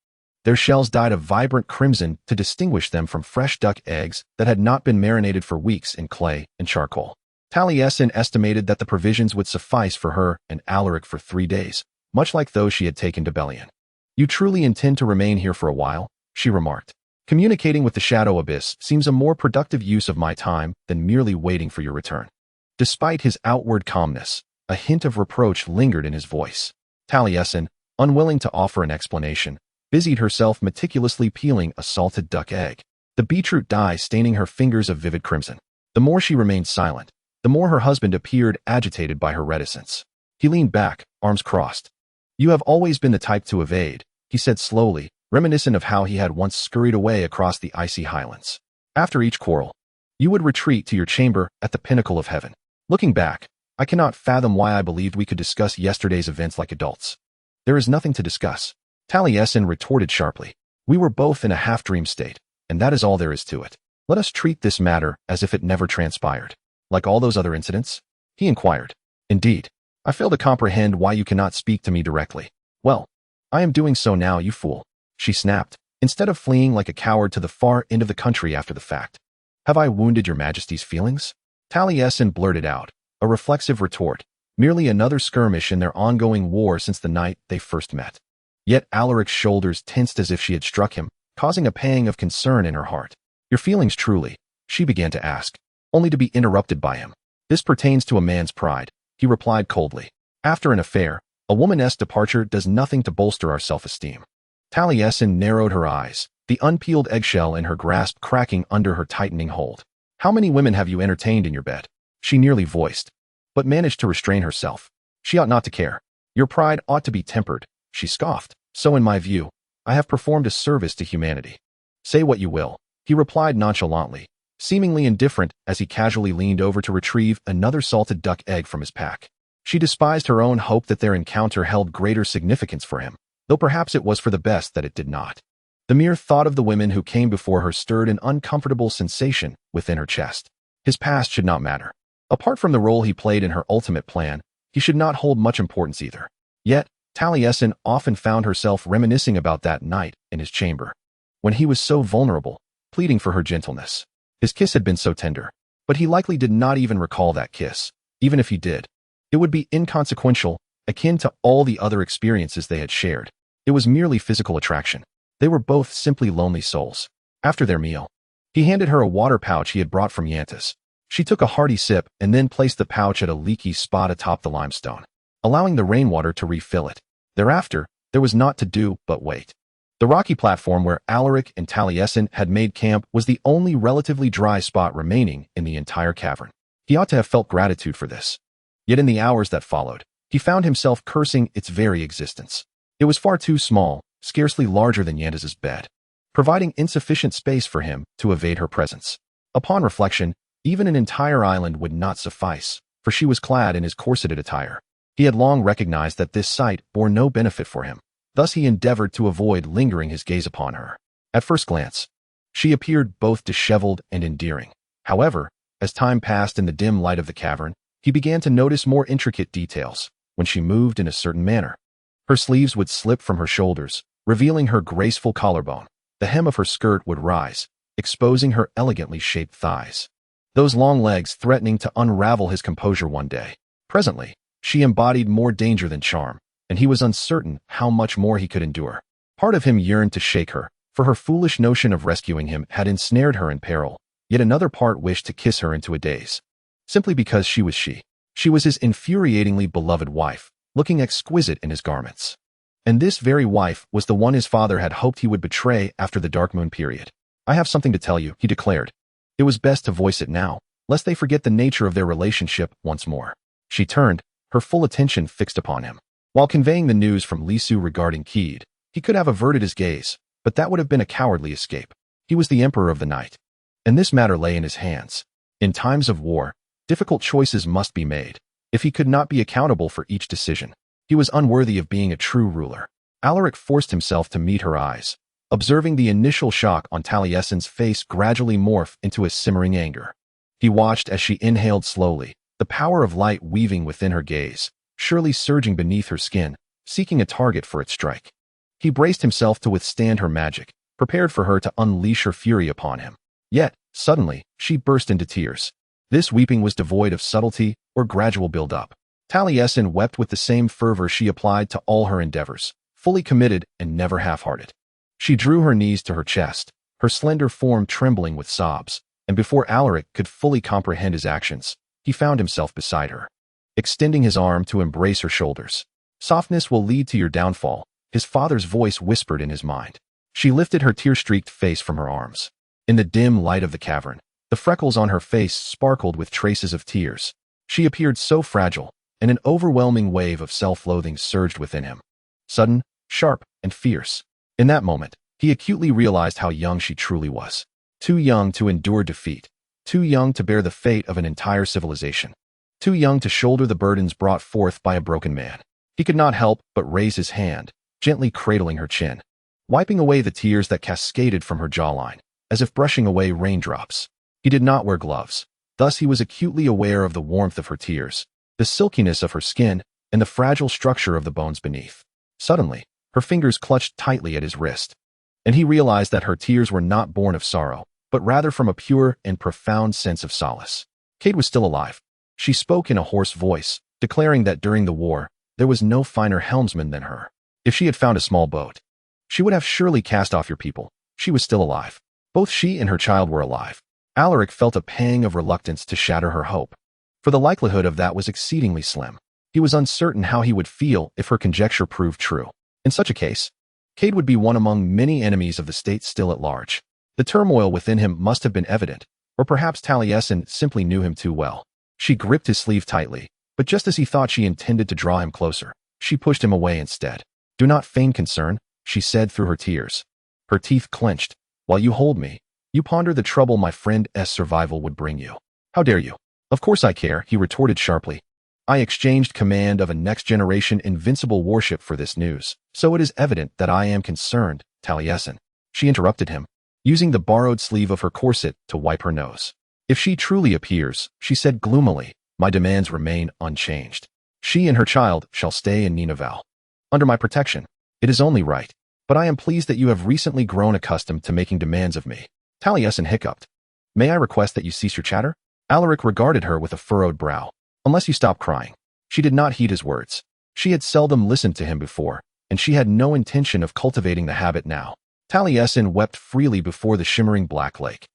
Their shells dyed a vibrant crimson to distinguish them from fresh duck eggs that had not been marinated for weeks in clay and charcoal. Taliesin estimated that the provisions would suffice for her and Alaric for 3 days, much like those she had taken to Bellion. You truly intend to remain here for a while? She remarked. Communicating with the Shadow Abyss seems a more productive use of my time than merely waiting for your return. Despite his outward calmness, a hint of reproach lingered in his voice. Taliesin, unwilling to offer an explanation, busied herself meticulously peeling a salted duck egg, the beetroot dye staining her fingers of vivid crimson. The more she remained silent, the more her husband appeared agitated by her reticence. He leaned back, arms crossed. You have always been the type to evade, he said slowly, reminiscent of how he had once scurried away across the icy highlands. After each quarrel, you would retreat to your chamber at the pinnacle of heaven. Looking back, I cannot fathom why I believed we could discuss yesterday's events like adults. There is nothing to discuss, Taliesin retorted sharply. We were both in a half-dream state, and that is all there is to it. Let us treat this matter as if it never transpired. Like all those other incidents? He inquired. Indeed. I fail to comprehend why you cannot speak to me directly. Well, I am doing so now, you fool, she snapped, instead of fleeing like a coward to the far end of the country after the fact. Have I wounded your majesty's feelings? Taliesin blurted out, a reflexive retort, merely another skirmish in their ongoing war since the night they first met. Yet Alaric's shoulders tensed as if she had struck him, causing a pang of concern in her heart. Your feelings truly, she began to ask, only to be interrupted by him. This pertains to a man's pride, he replied coldly. After an affair, a woman's departure does nothing to bolster our self-esteem. Taliesin narrowed her eyes, the unpeeled eggshell in her grasp cracking under her tightening hold. How many women have you entertained in your bed? She nearly voiced, but managed to restrain herself. She ought not to care. Your pride ought to be tempered, she scoffed. So in my view, I have performed a service to humanity. Say what you will, he replied nonchalantly, seemingly indifferent as he casually leaned over to retrieve another salted duck egg from his pack. She despised her own hope that their encounter held greater significance for him, though perhaps it was for the best that it did not. The mere thought of the women who came before her stirred an uncomfortable sensation within her chest. His past should not matter. Apart from the role he played in her ultimate plan, he should not hold much importance either. Yet, Taliesin often found herself reminiscing about that night in his chamber, when he was so vulnerable, pleading for her gentleness. His kiss had been so tender, but he likely did not even recall that kiss. Even if he did, it would be inconsequential, akin to all the other experiences they had shared. It was merely physical attraction. They were both simply lonely souls. After their meal, he handed her a water pouch he had brought from Yantas. She took a hearty sip and then placed the pouch at a leaky spot atop the limestone, allowing the rainwater to refill it. Thereafter, there was naught to do but wait. The rocky platform where Alaric and Taliesin had made camp was the only relatively dry spot remaining in the entire cavern. He ought to have felt gratitude for this. Yet in the hours that followed, he found himself cursing its very existence. It was far too small, scarcely larger than Yantas's bed, providing insufficient space for him to evade her presence. Upon reflection, even an entire island would not suffice, for she was clad in his corseted attire. He had long recognized that this sight bore no benefit for him. Thus he endeavored to avoid lingering his gaze upon her. At first glance, she appeared both disheveled and endearing. However, as time passed in the dim light of the cavern, he began to notice more intricate details. When she moved in a certain manner, her sleeves would slip from her shoulders, revealing her graceful collarbone. The hem of her skirt would rise, exposing her elegantly shaped thighs, those long legs threatening to unravel his composure one day. Presently, she embodied more danger than charm, and he was uncertain how much more he could endure. Part of him yearned to shake her, for her foolish notion of rescuing him had ensnared her in peril, yet another part wished to kiss her into a daze. Simply because she was she. She was his infuriatingly beloved wife, looking exquisite in his garments. And this very wife was the one his father had hoped he would betray after the Dark Moon period. I have something to tell you, he declared. It was best to voice it now, lest they forget the nature of their relationship once more. She turned, her full attention fixed upon him. While conveying the news from Lisu regarding Keed, he could have averted his gaze, but that would have been a cowardly escape. He was the emperor of the night, and this matter lay in his hands. In times of war, difficult choices must be made. If he could not be accountable for each decision, he was unworthy of being a true ruler. Alaric forced himself to meet her eyes, observing the initial shock on Taliesin's face gradually morph into a simmering anger. He watched as she inhaled slowly, the power of light weaving within her gaze, surely surging beneath her skin, seeking a target for its strike. He braced himself to withstand her magic, prepared for her to unleash her fury upon him. Yet, suddenly, she burst into tears. This weeping was devoid of subtlety or gradual build-up. Taliesin wept with the same fervor she applied to all her endeavors, fully committed and never half-hearted. She drew her knees to her chest, her slender form trembling with sobs, and before Alaric could fully comprehend his actions, he found himself beside her, extending his arm to embrace her shoulders. Softness will lead to your downfall, his father's voice whispered in his mind. She lifted her tear-streaked face from her arms. In the dim light of the cavern, the freckles on her face sparkled with traces of tears. She appeared so fragile, and an overwhelming wave of self-loathing surged within him. Sudden, sharp, and fierce. In that moment, he acutely realized how young she truly was. Too young to endure defeat. Too young to bear the fate of an entire civilization. Too young to shoulder the burdens brought forth by a broken man. He could not help but raise his hand, gently cradling her chin, wiping away the tears that cascaded from her jawline, as if brushing away raindrops. He did not wear gloves. Thus he was acutely aware of the warmth of her tears, the silkiness of her skin, and the fragile structure of the bones beneath. Suddenly, her fingers clutched tightly at his wrist, and he realized that her tears were not born of sorrow, but rather from a pure and profound sense of solace. Kate was still alive. She spoke in a hoarse voice, declaring that during the war, there was no finer helmsman than her. If she had found a small boat, she would have surely cast off your people. She was still alive. Both she and her child were alive. Alaric felt a pang of reluctance to shatter her hope, for the likelihood of that was exceedingly slim. He was uncertain how he would feel if her conjecture proved true. In such a case, Cade would be one among many enemies of the state still at large. The turmoil within him must have been evident, or perhaps Taliesin simply knew him too well. She gripped his sleeve tightly, but just as he thought she intended to draw him closer, she pushed him away instead. Do not feign concern, she said through her tears. Her teeth clenched. While you hold me, you ponder the trouble my friend's survival would bring you. How dare you? Of course I care, he retorted sharply. I exchanged command of a next-generation invincible warship for this news, so it is evident that I am concerned, Taliesin. She interrupted him, using the borrowed sleeve of her corset to wipe her nose. If she truly appears, she said gloomily, my demands remain unchanged. She and her child shall stay in Ninavarr, under my protection. It is only right, but I am pleased that you have recently grown accustomed to making demands of me. Taliesin hiccuped. May I request that you cease your chatter? Alaric regarded her with a furrowed brow. Unless you stop crying. She did not heed his words. She had seldom listened to him before, and she had no intention of cultivating the habit now. Taliesin wept freely before the shimmering black lake,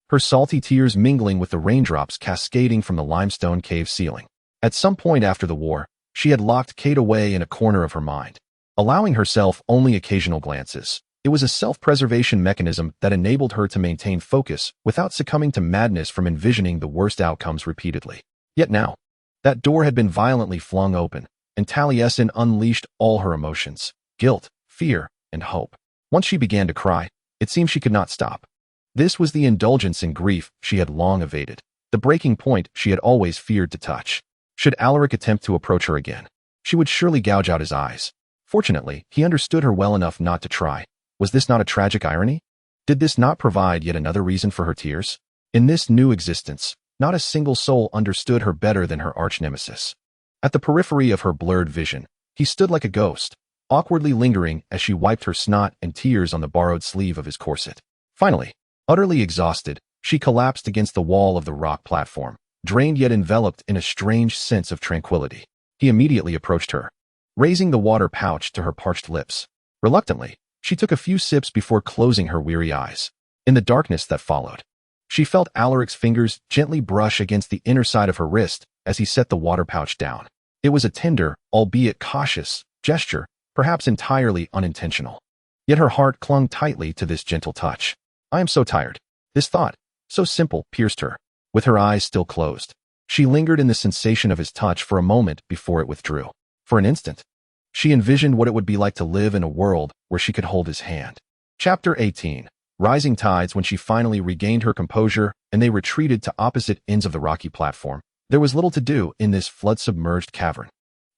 her salty tears mingling with the raindrops cascading from the limestone cave ceiling. At some point after the war, she had locked Kate away in a corner of her mind, allowing herself only occasional glances. It was a self-preservation mechanism that enabled her to maintain focus without succumbing to madness from envisioning the worst outcomes repeatedly. Yet now, that door had been violently flung open, and Taliesin unleashed all her emotions, guilt, fear, and hope. Once she began to cry, it seemed she could not stop. This was the indulgence in grief she had long evaded, the breaking point she had always feared to touch. Should Alaric attempt to approach her again, she would surely gouge out his eyes. Fortunately, he understood her well enough not to try. Was this not a tragic irony? Did this not provide yet another reason for her tears? In this new existence, not a single soul understood her better than her arch-nemesis. At the periphery of her blurred vision, he stood like a ghost, awkwardly lingering as she wiped her snot and tears on the borrowed sleeve of his corset. Finally, utterly exhausted, she collapsed against the wall of the rock platform, drained yet enveloped in a strange sense of tranquility. He immediately approached her, raising the water pouch to her parched lips. Reluctantly, she took a few sips before closing her weary eyes. In the darkness that followed, she felt Alaric's fingers gently brush against the inner side of her wrist as he set the water pouch down. It was a tender, albeit cautious, gesture, perhaps entirely unintentional. Yet her heart clung tightly to this gentle touch. I am so tired. This thought, so simple, pierced her. With her eyes still closed, she lingered in the sensation of his touch for a moment before it withdrew. For an instant, she envisioned what it would be like to live in a world where she could hold his hand. Chapter 18. Rising tides. When she finally regained her composure and they retreated to opposite ends of the rocky platform, there was little to do in this flood-submerged cavern.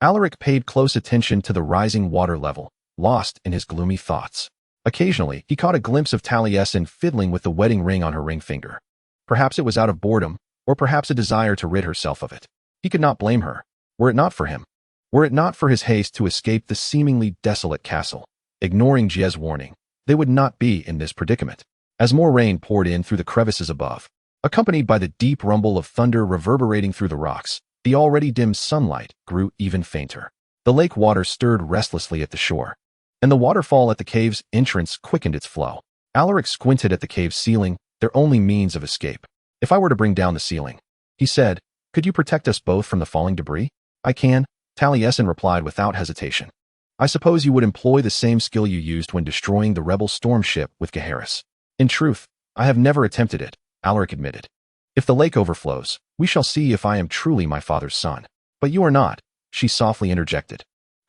Alaric paid close attention to the rising water level, lost in his gloomy thoughts. Occasionally, he caught a glimpse of Talasin fiddling with the wedding ring on her ring finger. Perhaps it was out of boredom, or perhaps a desire to rid herself of it. He could not blame her, were it not for him. Were it not for his haste to escape the seemingly desolate castle. Ignoring Jie's warning, they would not be in this predicament. As more rain poured in through the crevices above, accompanied by the deep rumble of thunder reverberating through the rocks, the already dim sunlight grew even fainter. The lake water stirred restlessly at the shore, and the waterfall at the cave's entrance quickened its flow. Alaric squinted at the cave's ceiling, their only means of escape. If I were to bring down the ceiling, he said, could you protect us both from the falling debris? I can, Talasin replied without hesitation. I suppose you would employ the same skill you used when destroying the rebel storm ship with Gaheris. In truth, I have never attempted it, Alaric admitted. If the lake overflows, we shall see if I am truly my father's son. But you are not, she softly interjected,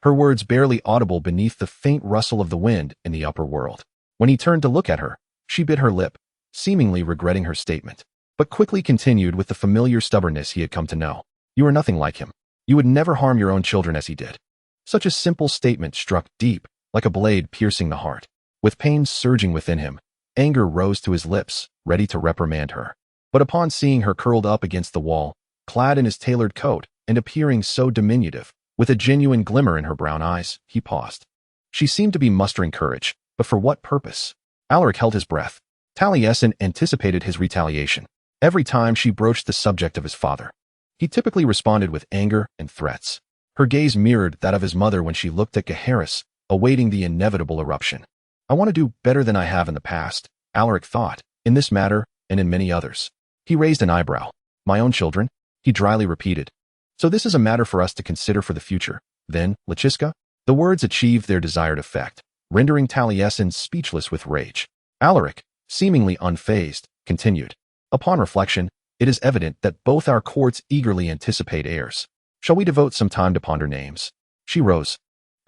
her words barely audible beneath the faint rustle of the wind in the upper world. When he turned to look at her, she bit her lip, seemingly regretting her statement, but quickly continued with the familiar stubbornness he had come to know. You are nothing like him. You would never harm your own children as he did. Such a simple statement struck deep, like a blade piercing the heart. With pain surging within him, anger rose to his lips, ready to reprimand her. But upon seeing her curled up against the wall, clad in his tailored coat and appearing so diminutive, with a genuine glimmer in her brown eyes, he paused. She seemed to be mustering courage, but for what purpose? Alaric held his breath. Talasin anticipated his retaliation. Every time she broached the subject of his father, he typically responded with anger and threats. Her gaze mirrored that of his mother when she looked at Gaheris, awaiting the inevitable eruption. I want to do better than I have in the past, Alaric thought, in this matter and in many others. He raised an eyebrow. My own children? He dryly repeated. So this is a matter for us to consider for the future. Then, Lachiska? The words achieved their desired effect, rendering Talasin speechless with rage. Alaric, seemingly unfazed, continued. Upon reflection, it is evident that both our courts eagerly anticipate heirs. Shall we devote some time to ponder names? She rose,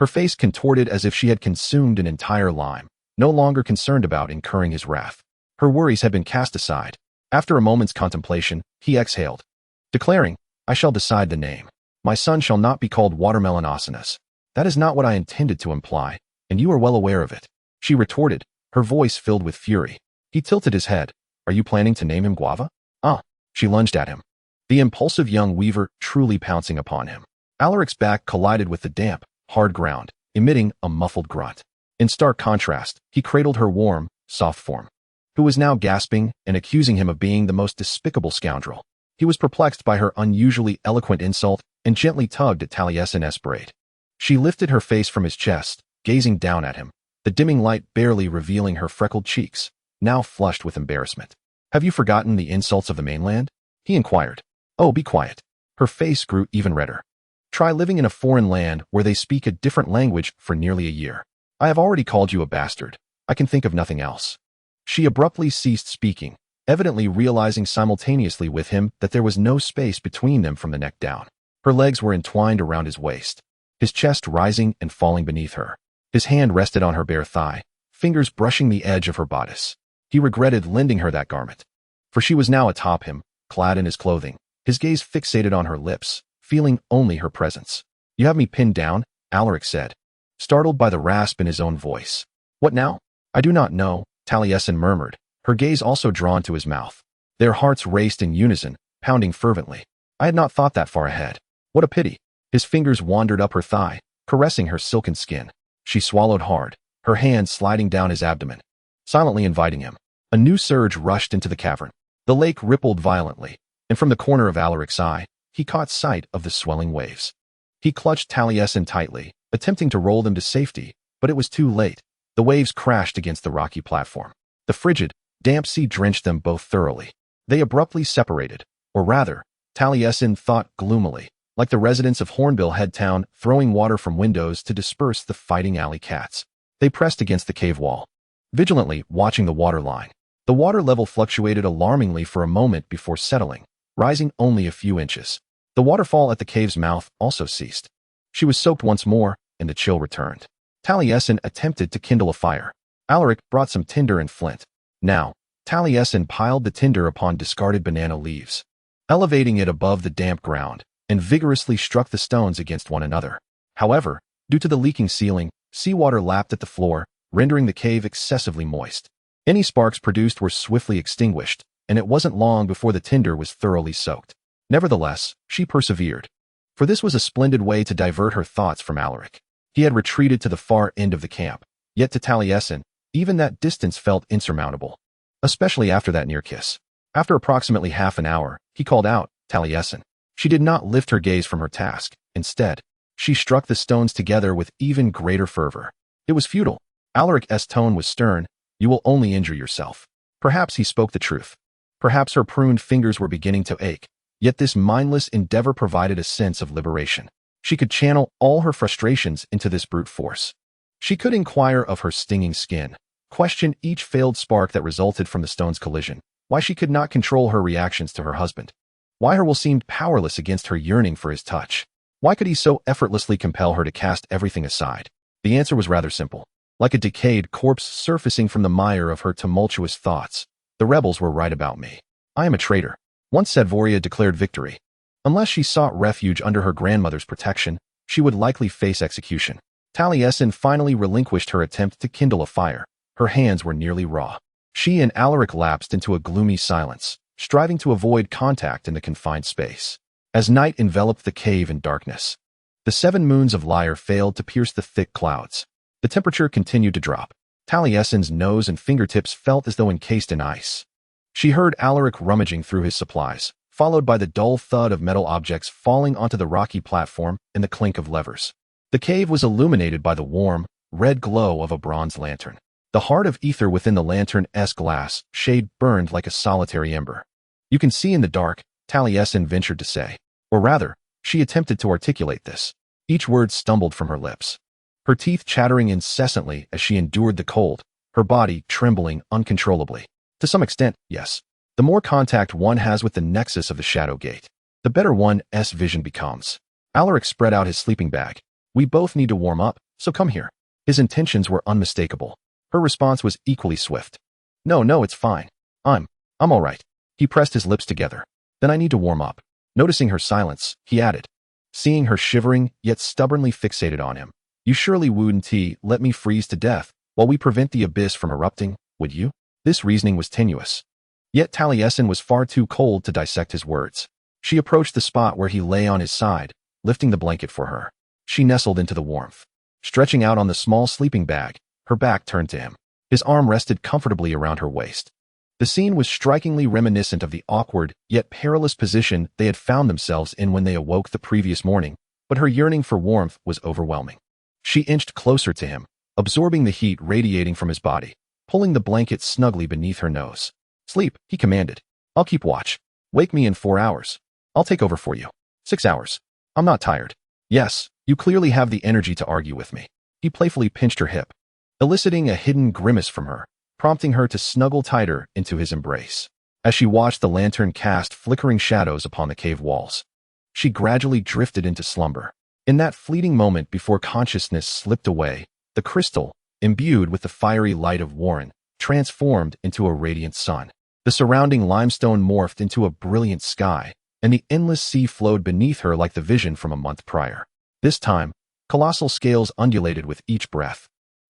her face contorted as if she had consumed an entire lime, no longer concerned about incurring his wrath. Her worries had been cast aside. After a moment's contemplation, he exhaled, declaring, I shall decide the name. My son shall not be called Watermelon Asanas. That is not what I intended to imply, and you are well aware of it. She retorted, her voice filled with fury. He tilted his head. Are you planning to name him Guava? Ah. She lunged at him, the impulsive young weaver truly pouncing upon him. Alaric's back collided with the damp, hard ground, emitting a muffled grunt. In stark contrast, he cradled her warm, soft form, who was now gasping and accusing him of being the most despicable scoundrel. He was perplexed by her unusually eloquent insult and gently tugged at Talasin's braid. She lifted her face from his chest, gazing down at him, the dimming light barely revealing her freckled cheeks, now flushed with embarrassment. Have you forgotten the insults of the mainland? He inquired. Oh, be quiet. Her face grew even redder. Try living in a foreign land where they speak a different language for nearly a year. I have already called you a bastard. I can think of nothing else. She abruptly ceased speaking, evidently realizing simultaneously with him that there was no space between them from the neck down. Her legs were entwined around his waist, his chest rising and falling beneath her. His hand rested on her bare thigh, fingers brushing the edge of her bodice. He regretted lending her that garment, for she was now atop him, clad in his clothing, his gaze fixated on her lips, feeling only her presence. You have me pinned down, Alaric said, startled by the rasp in his own voice. What now? I do not know, Talasin murmured, her gaze also drawn to his mouth. Their hearts raced in unison, pounding fervently. I had not thought that far ahead. What a pity. His fingers wandered up her thigh, caressing her silken skin. She swallowed hard, her hand sliding down his abdomen, silently inviting him. A new surge rushed into the cavern. The lake rippled violently, and from the corner of Alaric's eye, he caught sight of the swelling waves. He clutched Talasin tightly, attempting to roll them to safety, but it was too late. The waves crashed against the rocky platform. The frigid, damp sea drenched them both thoroughly. They abruptly separated, or rather, Talasin thought gloomily, like the residents of Hornbill Head Town throwing water from windows to disperse the fighting alley cats. They pressed against the cave wall, vigilantly watching the water line. The water level fluctuated alarmingly for a moment before settling, rising only a few inches. The waterfall at the cave's mouth also ceased. She was soaked once more, and the chill returned. Taliesin attempted to kindle a fire. Alaric brought some tinder and flint. Now, Taliesin piled the tinder upon discarded banana leaves, elevating it above the damp ground, and vigorously struck the stones against one another. However, due to the leaking ceiling, seawater lapped at the floor, rendering the cave excessively moist. Any sparks produced were swiftly extinguished, and it wasn't long before the tinder was thoroughly soaked. Nevertheless, she persevered, for this was a splendid way to divert her thoughts from Alaric. He had retreated to the far end of the camp, yet to Taliesin, even that distance felt insurmountable, especially after that near kiss. After approximately half an hour, he called out, "Taliesin." She did not lift her gaze from her task. Instead, she struck the stones together with even greater fervor. It was futile. Alaric's tone was stern. "You will only injure yourself." Perhaps he spoke the truth. Perhaps her pruned fingers were beginning to ache, yet this mindless endeavor provided a sense of liberation. She could channel all her frustrations into this brute force. She could inquire of her stinging skin, question each failed spark that resulted from the stone's collision, why she could not control her reactions to her husband, why her will seemed powerless against her yearning for his touch. Why could he so effortlessly compel her to cast everything aside? The answer was rather simple. Like a decayed corpse surfacing from the mire of her tumultuous thoughts, the rebels were right about me. "I am a traitor." Once Sedvoria declared victory. Unless she sought refuge under her grandmother's protection, she would likely face execution. Taliesin finally relinquished her attempt to kindle a fire. Her hands were nearly raw. She and Alaric lapsed into a gloomy silence, striving to avoid contact in the confined space. As night enveloped the cave in darkness, the 7 moons of Lyre failed to pierce the thick clouds. The temperature continued to drop. Taliesin's nose and fingertips felt as though encased in ice. She heard Alaric rummaging through his supplies, followed by the dull thud of metal objects falling onto the rocky platform and the clink of levers. The cave was illuminated by the warm, red glow of a bronze lantern. The heart of ether within the lantern's glass shade burned like a solitary ember. "You can see in the dark," Taliesin ventured to say. Or rather, she attempted to articulate this. Each word stumbled from her lips, her teeth chattering incessantly as she endured the cold, her body trembling uncontrollably. To some extent, yes. The more contact one has with the nexus of the Shadow Gate, the better one's vision becomes. Alaric spread out his sleeping bag. "We both need to warm up, so come here." His intentions were unmistakable. Her response was equally swift. No, it's fine. I'm all right." He pressed his lips together. "Then I need to warm up." Noticing her silence, he added, seeing her shivering yet stubbornly fixated on him, "You surely wouldn't let me freeze to death while we prevent the abyss from erupting, would you?" This reasoning was tenuous. Yet Taliesin was far too cold to dissect his words. She approached the spot where he lay on his side, lifting the blanket for her. She nestled into the warmth. Stretching out on the small sleeping bag, her back turned to him. His arm rested comfortably around her waist. The scene was strikingly reminiscent of the awkward, yet perilous position they had found themselves in when they awoke the previous morning, but her yearning for warmth was overwhelming. She inched closer to him, absorbing the heat radiating from his body, pulling the blanket snugly beneath her nose. "Sleep," he commanded. "I'll keep watch. Wake me in 4 hours. I'll take over for you. 6 hours. I'm not tired." "Yes, you clearly have the energy to argue with me." He playfully pinched her hip, eliciting a hidden grimace from her, prompting her to snuggle tighter into his embrace. As she watched the lantern cast flickering shadows upon the cave walls, she gradually drifted into slumber. In that fleeting moment before consciousness slipped away, the crystal, imbued with the fiery light of Warren, transformed into a radiant sun. The surrounding limestone morphed into a brilliant sky, and the endless sea flowed beneath her like the vision from a month prior. This time, colossal scales undulated with each breath,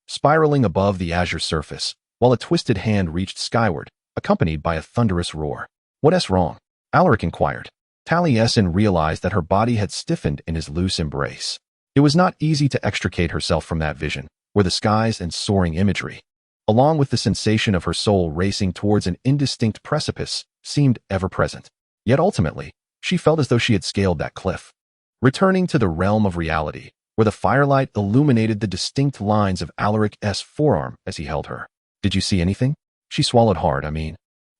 spiraling above the azure surface, while a twisted hand reached skyward, accompanied by a thunderous roar. "What's wrong?" Alaric inquired. Taliesin realized that her body had stiffened in his loose embrace. It was not easy to extricate herself from that vision, where the skies and soaring imagery, along with the sensation of her soul racing towards an indistinct precipice, seemed ever present. Yet ultimately, she felt as though she had scaled that cliff, returning to the realm of reality, where the firelight illuminated the distinct lines of Alaric's forearm as he held her. "Did you see anything?" She swallowed hard.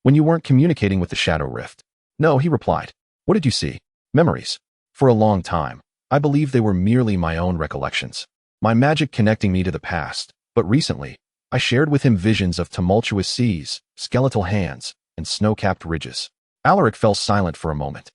When you weren't communicating with the Shadow Rift." "No," he replied. "What did you see?" "Memories. For a long time, I believed they were merely my own recollections, my magic connecting me to the past, but recently, I shared with him visions of tumultuous seas, skeletal hands, and snow-capped ridges. Alaric fell silent for a moment.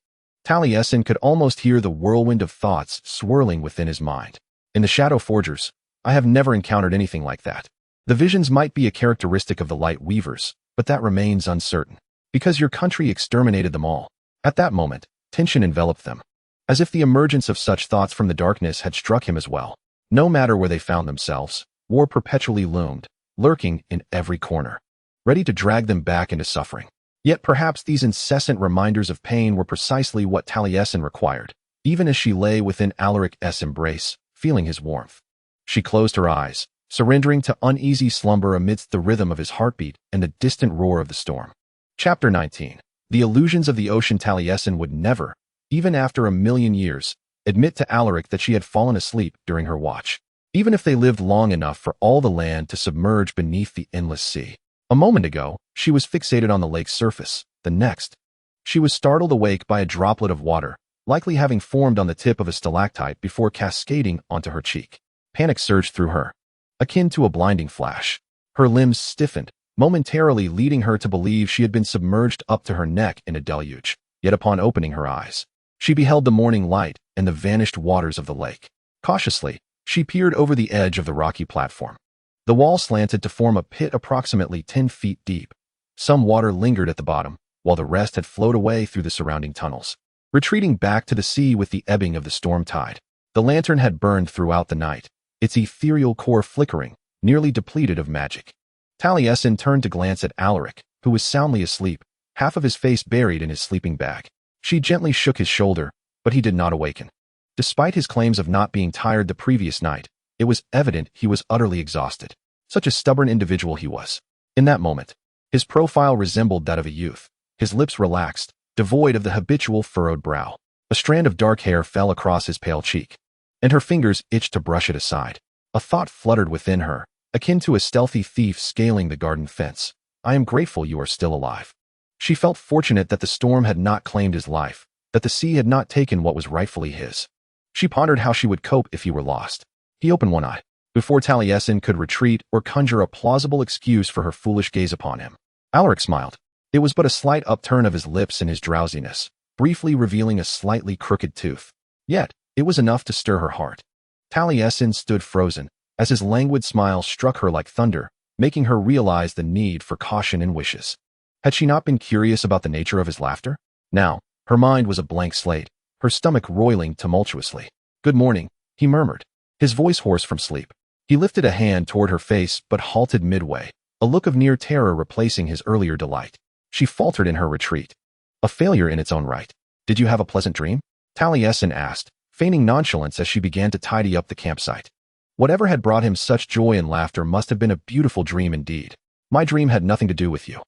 Taliesin could almost hear the whirlwind of thoughts swirling within his mind. In the Shadow Forgers, I have never encountered anything like that. The visions might be a characteristic of the Light Weavers, but that remains uncertain. Because your country exterminated them all. At that moment, tension enveloped them. As if the emergence of such thoughts from the darkness had struck him as well. No matter where they found themselves, war perpetually loomed, lurking in every corner, ready to drag them back into suffering. Yet perhaps these incessant reminders of pain were precisely what Taliesin required, even as she lay within Alaric's embrace, feeling his warmth. She closed her eyes, surrendering to uneasy slumber amidst the rhythm of his heartbeat and the distant roar of the storm. Chapter 19. The illusions of the ocean. Taliesin would never, even after 1,000,000 years, admit to Alaric that she had fallen asleep during her watch, even if they lived long enough for all the land to submerge beneath the endless sea. A moment ago, she was fixated on the lake's surface. The next, she was startled awake by a droplet of water, likely having formed on the tip of a stalactite before cascading onto her cheek. Panic surged through her, akin to a blinding flash. Her limbs stiffened, momentarily leading her to believe she had been submerged up to her neck in a deluge. Yet upon opening her eyes, she beheld the morning light and the vanished waters of the lake. Cautiously, she peered over the edge of the rocky platform. The wall slanted to form a pit approximately 10 feet deep. Some water lingered at the bottom, while the rest had flowed away through the surrounding tunnels, retreating back to the sea with the ebbing of the storm tide. The lantern had burned throughout the night, its ethereal core flickering, nearly depleted of magic. Taliesin turned to glance at Alaric, who was soundly asleep, half of his face buried in his sleeping bag. She gently shook his shoulder, but he did not awaken. Despite his claims of not being tired the previous night, it was evident he was utterly exhausted. Such a stubborn individual he was. In that moment, his profile resembled that of a youth, his lips relaxed, devoid of the habitual furrowed brow. A strand of dark hair fell across his pale cheek, and her fingers itched to brush it aside. A thought fluttered within her, akin to a stealthy thief scaling the garden fence. I am grateful you are still alive. She felt fortunate that the storm had not claimed his life, that the sea had not taken what was rightfully his. She pondered how she would cope if he were lost. He opened one eye, before Taliesin could retreat or conjure a plausible excuse for her foolish gaze upon him. Alaric smiled. It was but a slight upturn of his lips in his drowsiness, briefly revealing a slightly crooked tooth. Yet, it was enough to stir her heart. Taliesin stood frozen, as his languid smile struck her like thunder, making her realize the need for caution and wishes. Had she not been curious about the nature of his laughter? Now, her mind was a blank slate, her stomach roiling tumultuously. Good morning, he murmured, his voice hoarse from sleep. He lifted a hand toward her face but halted midway, a look of near terror replacing his earlier delight. She faltered in her retreat. A failure in its own right. Did you have a pleasant dream? Taliesin asked, feigning nonchalance as she began to tidy up the campsite. Whatever had brought him such joy and laughter must have been a beautiful dream indeed. My dream had nothing to do with you.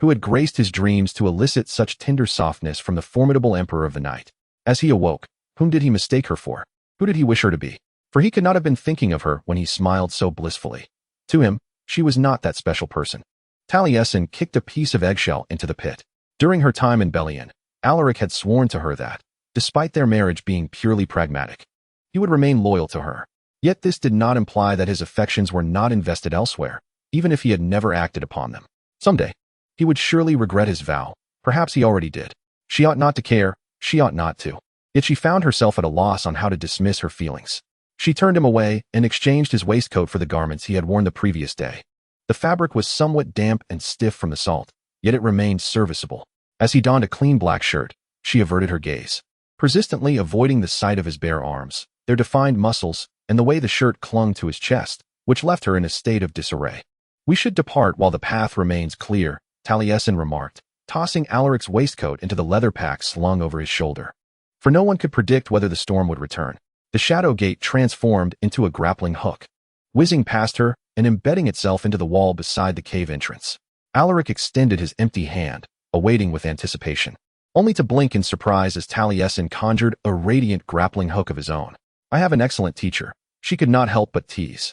Who had graced his dreams to elicit such tender softness from the formidable emperor of the night? As he awoke, whom did he mistake her for? Who did he wish her to be? For he could not have been thinking of her when he smiled so blissfully. To him, she was not that special person. Taliesin kicked a piece of eggshell into the pit. During her time in Bellion, Alaric had sworn to her that, despite their marriage being purely pragmatic, he would remain loyal to her. Yet this did not imply that his affections were not invested elsewhere, even if he had never acted upon them. Someday, he would surely regret his vow. Perhaps he already did. She ought not to care, she ought not to. Yet she found herself at a loss on how to dismiss her feelings. She turned him away and exchanged his waistcoat for the garments he had worn the previous day. The fabric was somewhat damp and stiff from the salt, yet it remained serviceable. As he donned a clean black shirt, she averted her gaze, persistently avoiding the sight of his bare arms, their defined muscles, and the way the shirt clung to his chest, which left her in a state of disarray. We should depart while the path remains clear, Taliesin remarked, tossing Alaric's waistcoat into the leather pack slung over his shoulder. For no one could predict whether the storm would return. The shadow gate transformed into a grappling hook, whizzing past her and embedding itself into the wall beside the cave entrance. Alaric extended his empty hand, awaiting with anticipation, only to blink in surprise as Taliesin conjured a radiant grappling hook of his own. I have an excellent teacher, she could not help but tease.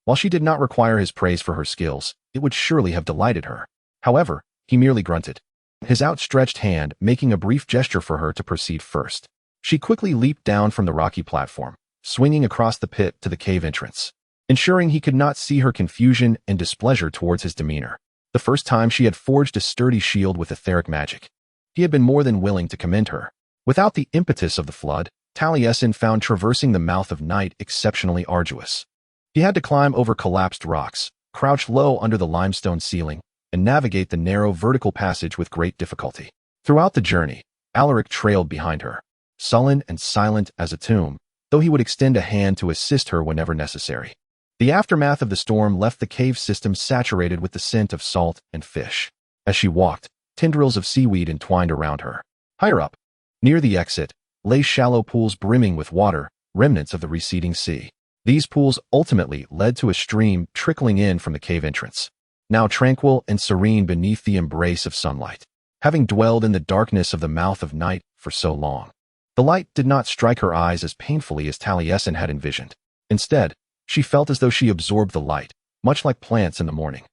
While she did not require his praise for her skills, it would surely have delighted her. However, he merely grunted, his outstretched hand making a brief gesture for her to proceed first. She quickly leaped down from the rocky platform, swinging across the pit to the cave entrance. ensuring he could not see her confusion and displeasure towards his demeanor. The first time she had forged a sturdy shield with etheric magic, he had been more than willing to commend her. Without the impetus of the flood, Talasin found traversing the mouth of night exceptionally arduous. He had to climb over collapsed rocks, crouch low under the limestone ceiling, and navigate the narrow vertical passage with great difficulty. Throughout the journey, Alaric trailed behind her, sullen and silent as a tomb, though he would extend a hand to assist her whenever necessary. The aftermath of the storm left the cave system saturated with the scent of salt and fish. As she walked, tendrils of seaweed entwined around her. Higher up, near the exit, lay shallow pools brimming with water, remnants of the receding sea. These pools ultimately led to a stream trickling in from the cave entrance, now tranquil and serene beneath the embrace of sunlight. Having dwelled in the darkness of the mouth of night for so long, the light did not strike her eyes as painfully as Talasin had envisioned. Instead, she felt as though she absorbed the light, much like plants in the morning.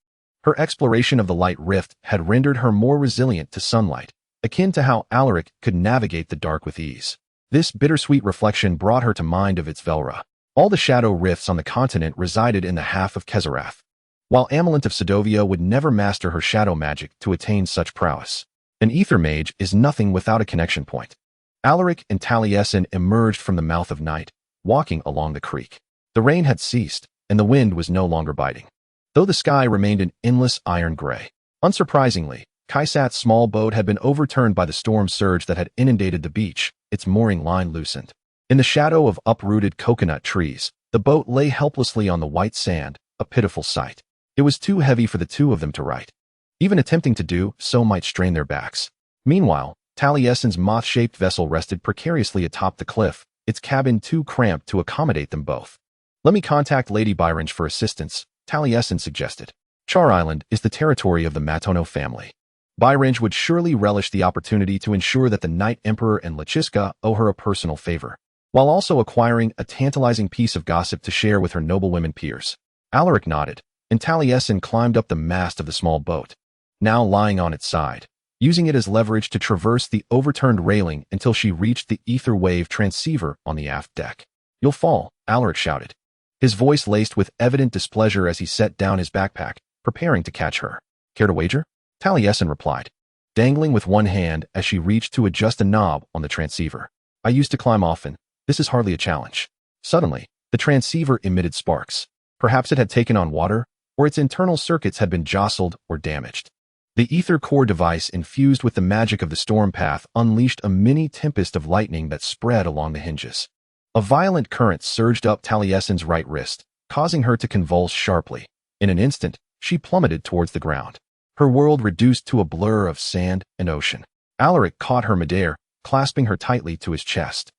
Her exploration of the light rift had rendered her more resilient to sunlight, akin to how Alaric could navigate the dark with ease. This bittersweet reflection brought her to mind of its Velra. All the shadow rifts on the continent resided in the half of Kezarath, while Amalint of Sedovia would never master her shadow magic to attain such prowess. An ether mage is nothing without a connection point. Alaric and Talasin emerged from the mouth of night, walking along the creek. The rain had ceased, and the wind was no longer biting, though the sky remained an endless iron gray. Unsurprisingly, Kaisat's small boat had been overturned by the storm surge that had inundated the beach, its mooring line loosened. In the shadow of uprooted coconut trees, the boat lay helplessly on the white sand, a pitiful sight. It was too heavy for the two of them to right. Even attempting to do so might strain their backs. Meanwhile, Taliesin's moth-shaped vessel rested precariously atop the cliff, its cabin too cramped to accommodate them both. "Let me contact Lady Byrange for assistance," Taliesin suggested. "Char Island is the territory of the Matono family. Byrange would surely relish the opportunity to ensure that the Night Emperor and Lachiska owe her a personal favor, while also acquiring a tantalizing piece of gossip to share with her noblewomen peers." Alaric nodded, and Taliesin climbed up the mast of the small boat, now lying on its side, using it as leverage to traverse the overturned railing until she reached the ether wave transceiver on the aft deck. "You'll fall," Alaric shouted, his voice laced with evident displeasure as he set down his backpack, preparing to catch her. "Care to wager?" Taliesin replied, dangling with one hand as she reached to adjust a knob on the transceiver. "I used to climb often. This is hardly a challenge." Suddenly, the transceiver emitted sparks. Perhaps it had taken on water, or its internal circuits had been jostled or damaged. The ether core device, infused with the magic of the storm path, unleashed a mini tempest of lightning that spread along the hinges. A violent current surged up Taliesin's right wrist, causing her to convulse sharply. In an instant, she plummeted towards the ground, her world reduced to a blur of sand and ocean. Alaric caught her midair, clasping her tightly to his chest,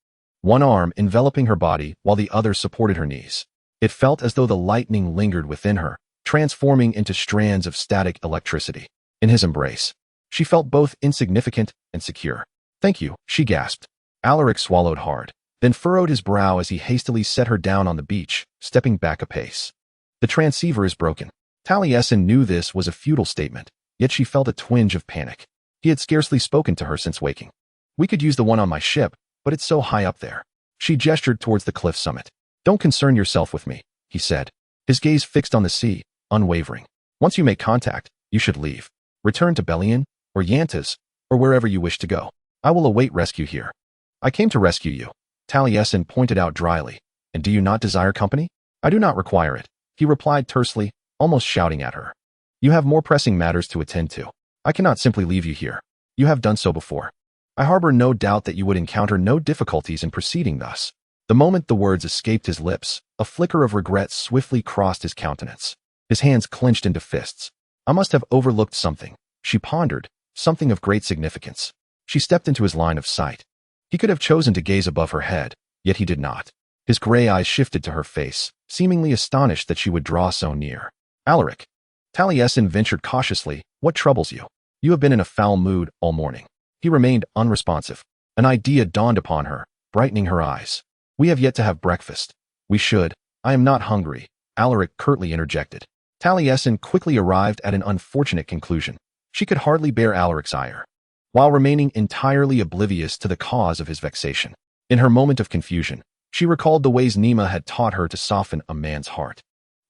one arm enveloping her body while the other supported her knees. It felt as though the lightning lingered within her, transforming into strands of static electricity. In his embrace, she felt both insignificant and secure. "Thank you," she gasped. Alaric swallowed hard, then furrowed his brow as he hastily set her down on the beach, stepping back a pace. "The transceiver is broken." Taliesin knew this was a futile statement, yet she felt a twinge of panic. He had scarcely spoken to her since waking. "We could use the one on my ship, but it's so high up there." She gestured towards the cliff summit. "Don't concern yourself with me," he said, his gaze fixed on the sea, unwavering. "Once you make contact, you should leave. Return to Belian, or Yantas, or wherever you wish to go. I will await rescue here." "I came to rescue you," Taliesin pointed out dryly. "And do you not desire company?" "I do not require it," he replied tersely, almost shouting at her. "You have more pressing matters to attend to. I cannot simply leave you here. You have done so before. I harbor no doubt that you would encounter no difficulties in proceeding thus." The moment the words escaped his lips, a flicker of regret swiftly crossed his countenance. His hands clenched into fists. "I must have overlooked something," she pondered, "something of great significance." She stepped into his line of sight. He could have chosen to gaze above her head, yet he did not. His gray eyes shifted to her face, seemingly astonished that she would draw so near. "Alaric." Taliesin ventured cautiously, "What troubles you? You have been in a foul mood all morning." He remained unresponsive. An idea dawned upon her, brightening her eyes. "We have yet to have breakfast." "We should." "I am not hungry," Alaric curtly interjected. Taliesin quickly arrived at an unfortunate conclusion. She could hardly bear Alaric's ire, while remaining entirely oblivious to the cause of his vexation. In her moment of confusion, she recalled the ways Nima had taught her to soften a man's heart.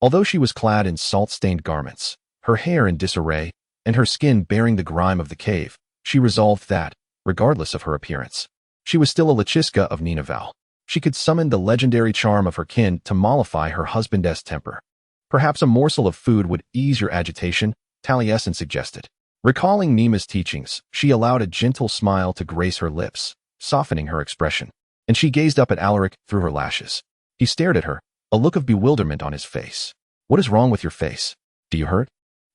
Although she was clad in salt-stained garments, her hair in disarray, and her skin bearing the grime of the cave, she resolved that, regardless of her appearance, she was still a Lachiska of Ninavarr. She could summon the legendary charm of her kin to mollify her husband's temper. Perhaps a morsel of food would ease your agitation, Talasin suggested. Recalling Nima's teachings, she allowed a gentle smile to grace her lips, softening her expression, and she gazed up at Alaric through her lashes. He stared at her, a look of bewilderment on his face. What is wrong with your face? Do you hurt?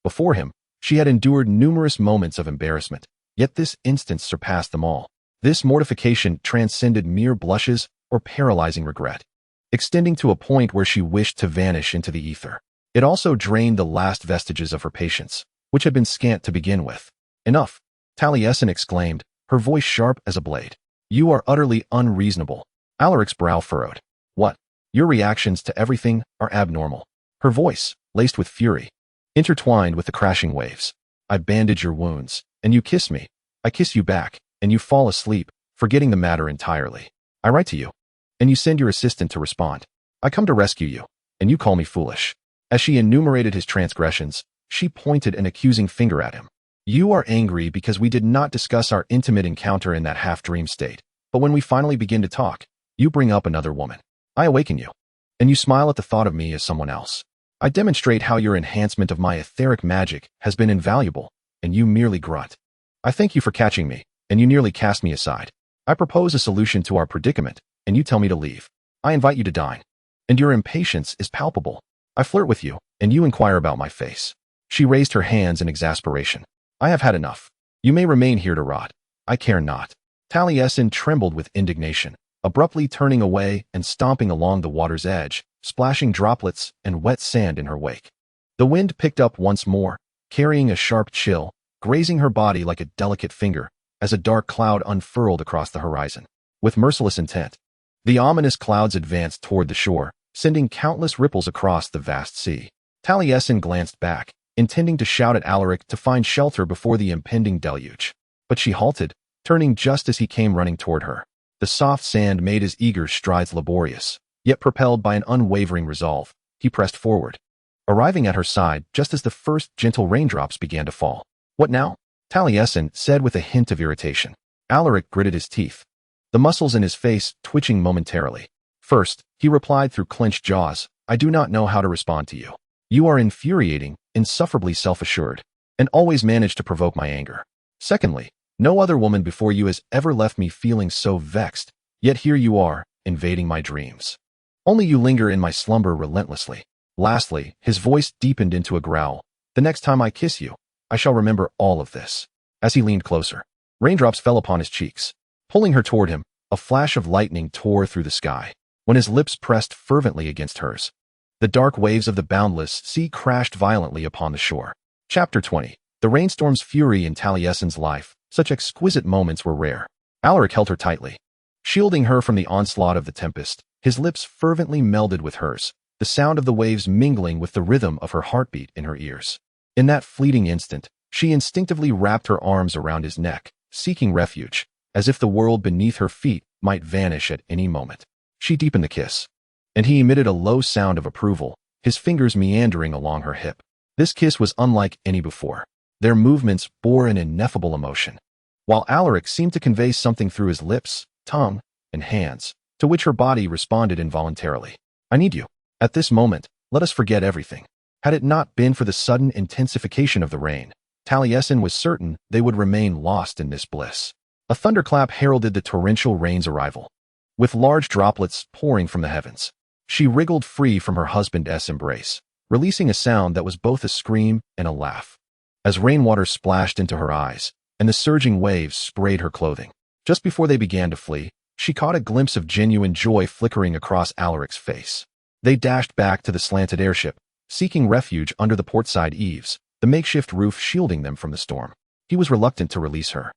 Before him, she had endured numerous moments of embarrassment, yet this instance surpassed them all. This mortification transcended mere blushes or paralyzing regret, extending to a point where she wished to vanish into the ether. It also drained the last vestiges of her patience, which had been scant to begin with. Enough, Talasin exclaimed, her voice sharp as a blade. You are utterly unreasonable. Alaric's brow furrowed. What? Your reactions to everything are abnormal. Her voice, laced with fury, intertwined with the crashing waves. I bandage your wounds, and you kiss me. I kiss you back, and you fall asleep, forgetting the matter entirely. I write to you, and you send your assistant to respond. I come to rescue you, and you call me foolish. As she enumerated his transgressions, she pointed an accusing finger at him. You are angry because we did not discuss our intimate encounter in that half-dream state, but when we finally begin to talk, you bring up another woman. I awaken you, and you smile at the thought of me as someone else. I demonstrate how your enhancement of my etheric magic has been invaluable, and you merely grunt. I thank you for catching me, and you nearly cast me aside. I propose a solution to our predicament, and you tell me to leave. I invite you to dine, and your impatience is palpable. I flirt with you, and you inquire about my face. She raised her hands in exasperation. I have had enough. You may remain here to rot. I care not. Talasin trembled with indignation, abruptly turning away and stomping along the water's edge, splashing droplets and wet sand in her wake. The wind picked up once more, carrying a sharp chill, grazing her body like a delicate finger, as a dark cloud unfurled across the horizon. With merciless intent, the ominous clouds advanced toward the shore, sending countless ripples across the vast sea. Talasin glanced back, intending to shout at Alaric to find shelter before the impending deluge. But she halted, turning just as he came running toward her. The soft sand made his eager strides laborious, yet propelled by an unwavering resolve, he pressed forward, arriving at her side just as the first gentle raindrops began to fall. What now? Talasin said with a hint of irritation. Alaric gritted his teeth, the muscles in his face twitching momentarily. First, he replied through clenched jaws, I do not know how to respond to you. You are infuriating, insufferably self-assured, and always manage to provoke my anger. Secondly, no other woman before you has ever left me feeling so vexed, yet here you are, invading my dreams. Only you linger in my slumber relentlessly. Lastly, his voice deepened into a growl. The next time I kiss you, I shall remember all of this. As he leaned closer, raindrops fell upon his cheeks. Pulling her toward him, a flash of lightning tore through the sky. When his lips pressed fervently against hers, the dark waves of the boundless sea crashed violently upon the shore. Chapter 20. The rainstorm's fury in Talasin's life. Such exquisite moments were rare. Alaric held her tightly, shielding her from the onslaught of the tempest. His lips fervently melded with hers, the sound of the waves mingling with the rhythm of her heartbeat in her ears. In that fleeting instant, she instinctively wrapped her arms around his neck, seeking refuge, as if the world beneath her feet might vanish at any moment. She deepened the kiss, and he emitted a low sound of approval, his fingers meandering along her hip. This kiss was unlike any before. Their movements bore an ineffable emotion, while Alaric seemed to convey something through his lips, tongue, and hands, to which her body responded involuntarily. I need you. At this moment, let us forget everything. Had it not been for the sudden intensification of the rain, Talasin was certain they would remain lost in this bliss. A thunderclap heralded the torrential rain's arrival, with large droplets pouring from the heavens. She wriggled free from her husband's embrace, releasing a sound that was both a scream and a laugh, as rainwater splashed into her eyes, and the surging waves sprayed her clothing. Just before they began to flee, she caught a glimpse of genuine joy flickering across Alaric's face. They dashed back to the slanted airship, seeking refuge under the portside eaves, the makeshift roof shielding them from the storm. He was reluctant to release her.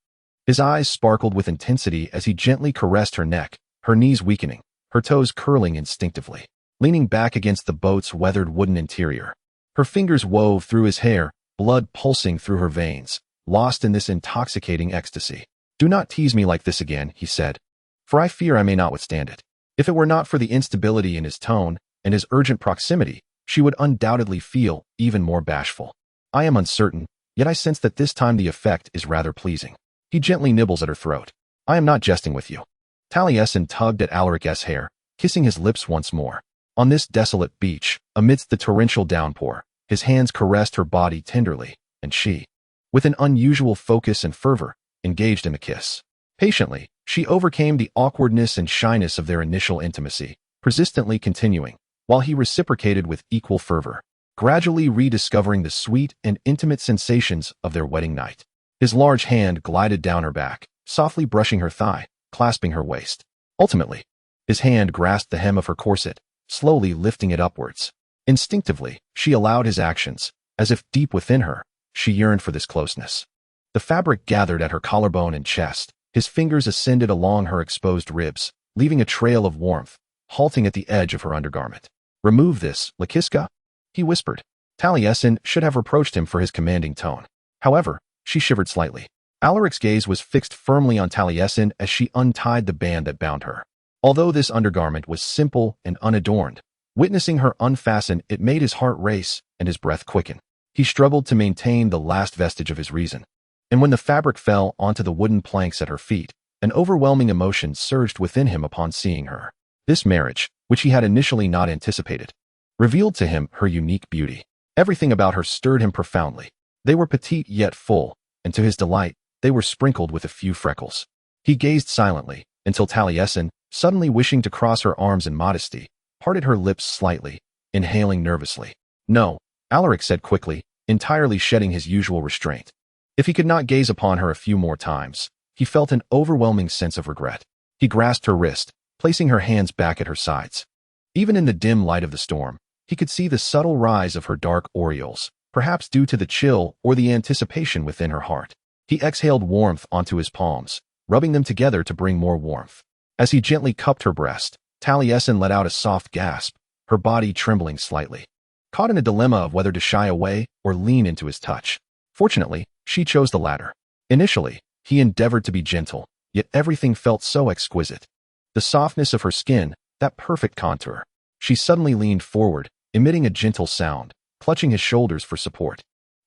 His eyes sparkled with intensity as he gently caressed her neck, her knees weakening, her toes curling instinctively, leaning back against the boat's weathered wooden interior. Her fingers wove through his hair, blood pulsing through her veins, lost in this intoxicating ecstasy. Do not tease me like this again, he said, for I fear I may not withstand it. If it were not for the instability in his tone and his urgent proximity, she would undoubtedly feel even more bashful. I am uncertain, yet I sense that this time the effect is rather pleasing. He gently nibbles at her throat. I am not jesting with you. Taliesin tugged at Alaric's hair, kissing his lips once more. On this desolate beach, amidst the torrential downpour, his hands caressed her body tenderly, and she, with an unusual focus and fervor, engaged in the kiss. Patiently, she overcame the awkwardness and shyness of their initial intimacy, persistently continuing, while he reciprocated with equal fervor, gradually rediscovering the sweet and intimate sensations of their wedding night. His large hand glided down her back, softly brushing her thigh, clasping her waist. Ultimately, his hand grasped the hem of her corset, slowly lifting it upwards. Instinctively, she allowed his actions, as if deep within her, she yearned for this closeness. The fabric gathered at her collarbone and chest. His fingers ascended along her exposed ribs, leaving a trail of warmth, halting at the edge of her undergarment. Remove this, Lakiska, he whispered. Taliesin should have reproached him for his commanding tone. However, she shivered slightly. Alaric's gaze was fixed firmly on Taliesin as she untied the band that bound her. Although this undergarment was simple and unadorned, witnessing her unfasten it made his heart race and his breath quicken. He struggled to maintain the last vestige of his reason. And when the fabric fell onto the wooden planks at her feet, an overwhelming emotion surged within him upon seeing her. This marriage, which he had initially not anticipated, revealed to him her unique beauty. Everything about her stirred him profoundly. They were petite yet full, and to his delight, they were sprinkled with a few freckles. He gazed silently, until Taliesin, suddenly wishing to cross her arms in modesty, parted her lips slightly, inhaling nervously. No, Alaric said quickly, entirely shedding his usual restraint. If he could not gaze upon her a few more times, he felt an overwhelming sense of regret. He grasped her wrist, placing her hands back at her sides. Even in the dim light of the storm, he could see the subtle rise of her dark aureoles, perhaps due to the chill or the anticipation within her heart. He exhaled warmth onto his palms, rubbing them together to bring more warmth. As he gently cupped her breast, Taliesin let out a soft gasp, her body trembling slightly. Caught in a dilemma of whether to shy away or lean into his touch. Fortunately, she chose the latter. Initially, he endeavored to be gentle, yet everything felt so exquisite. The softness of her skin, that perfect contour. She suddenly leaned forward, emitting a gentle sound, clutching his shoulders for support.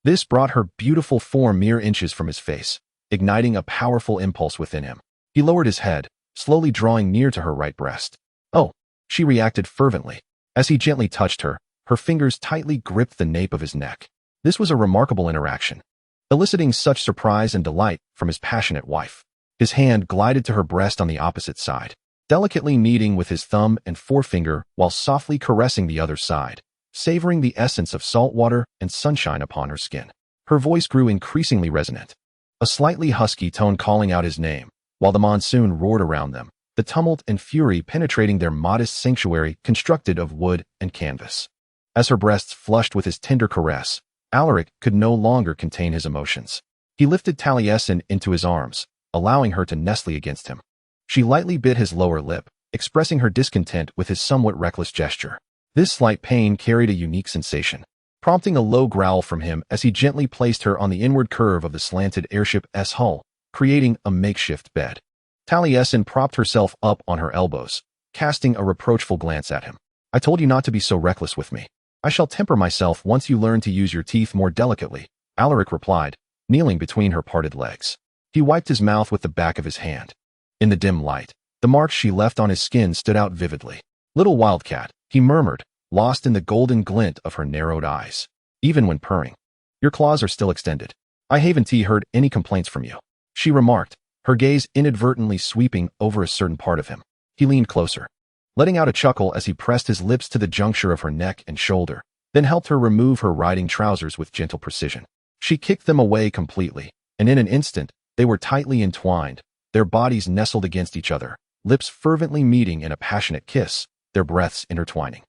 This brought her beautiful form mere inches from his face, igniting a powerful impulse within him. He lowered his head, slowly drawing near to her right breast. Oh, she reacted fervently. As he gently touched her, her fingers tightly gripped the nape of his neck. This was a remarkable interaction, eliciting such surprise and delight from his passionate wife. His hand glided to her breast on the opposite side, delicately kneading with his thumb and forefinger while softly caressing the other side, savoring the essence of salt water and sunshine upon her skin. Her voice grew increasingly resonant, a slightly husky tone calling out his name, while the monsoon roared around them, the tumult and fury penetrating their modest sanctuary constructed of wood and canvas. As her breasts flushed with his tender caress, Alaric could no longer contain his emotions. He lifted Taliesin into his arms, allowing her to nestle against him. She lightly bit his lower lip, expressing her discontent with his somewhat reckless gesture. This slight pain carried a unique sensation, prompting a low growl from him as he gently placed her on the inward curve of the slanted airship's hull, creating a makeshift bed. Taliesin propped herself up on her elbows, casting a reproachful glance at him. I told you not to be so reckless with me. I shall temper myself once you learn to use your teeth more delicately, Alaric replied, kneeling between her parted legs. He wiped his mouth with the back of his hand. In the dim light, the marks she left on his skin stood out vividly. Little wildcat, he murmured, lost in the golden glint of her narrowed eyes. Even when purring. Your claws are still extended. I haven't heard any complaints from you, she remarked, her gaze inadvertently sweeping over a certain part of him. He leaned closer, letting out a chuckle as he pressed his lips to the juncture of her neck and shoulder, then helped her remove her riding trousers with gentle precision. She kicked them away completely, and in an instant, they were tightly entwined, their bodies nestled against each other, lips fervently meeting in a passionate kiss, their breaths intertwining.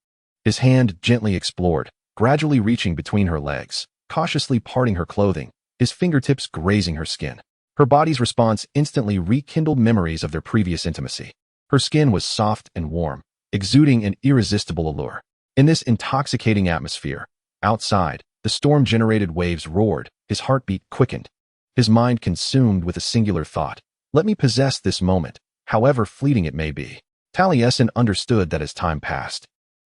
His hand gently explored, gradually reaching between her legs, cautiously parting her clothing, his fingertips grazing her skin. Her body's response instantly rekindled memories of their previous intimacy. Her skin was soft and warm, exuding an irresistible allure. In this intoxicating atmosphere, outside, the storm-generated waves roared, his heartbeat quickened, his mind consumed with a singular thought. Let me possess this moment, however fleeting it may be. Taliesin understood that as time passed,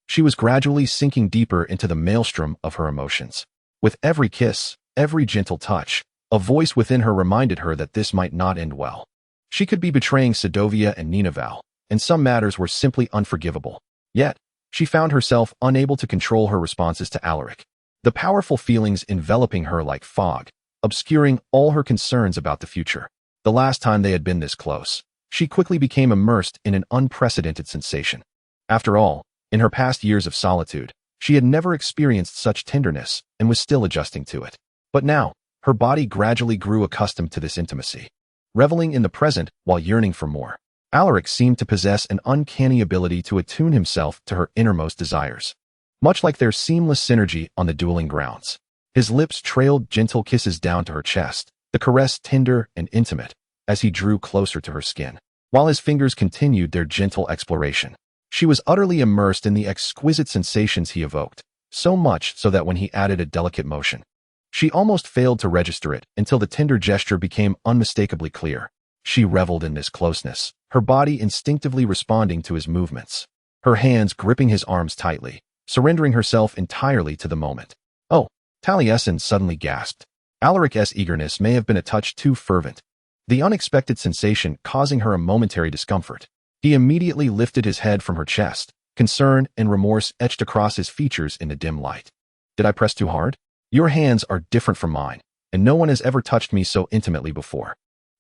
She was gradually sinking deeper into the maelstrom of her emotions. With every kiss, every gentle touch, a voice within her reminded her that this might not end well. She could be betraying Sedovia and Ninavarr, and some matters were simply unforgivable. Yet, she found herself unable to control her responses to Alaric. The powerful feelings enveloping her like fog, obscuring all her concerns about the future. The last time they had been this close, she quickly became immersed in an unprecedented sensation. After all, in her past years of solitude, she had never experienced such tenderness and was still adjusting to it. But now, her body gradually grew accustomed to this intimacy. Reveling in the present while yearning for more, Alaric seemed to possess an uncanny ability to attune himself to her innermost desires. Much like their seamless synergy on the dueling grounds, his lips trailed gentle kisses down to her chest, the caress tender and intimate as he drew closer to her skin, while his fingers continued their gentle exploration. She was utterly immersed in the exquisite sensations he evoked, so much so that when he added a delicate motion, she almost failed to register it until the tender gesture became unmistakably clear. She reveled in this closeness, her body instinctively responding to his movements, her hands gripping his arms tightly, surrendering herself entirely to the moment. Oh, Talasin suddenly gasped. Alaric's eagerness may have been a touch too fervent, the unexpected sensation causing her a momentary discomfort. He immediately lifted his head from her chest, concern and remorse etched across his features in the dim light. Did I press too hard? Your hands are different from mine, and no one has ever touched me so intimately before.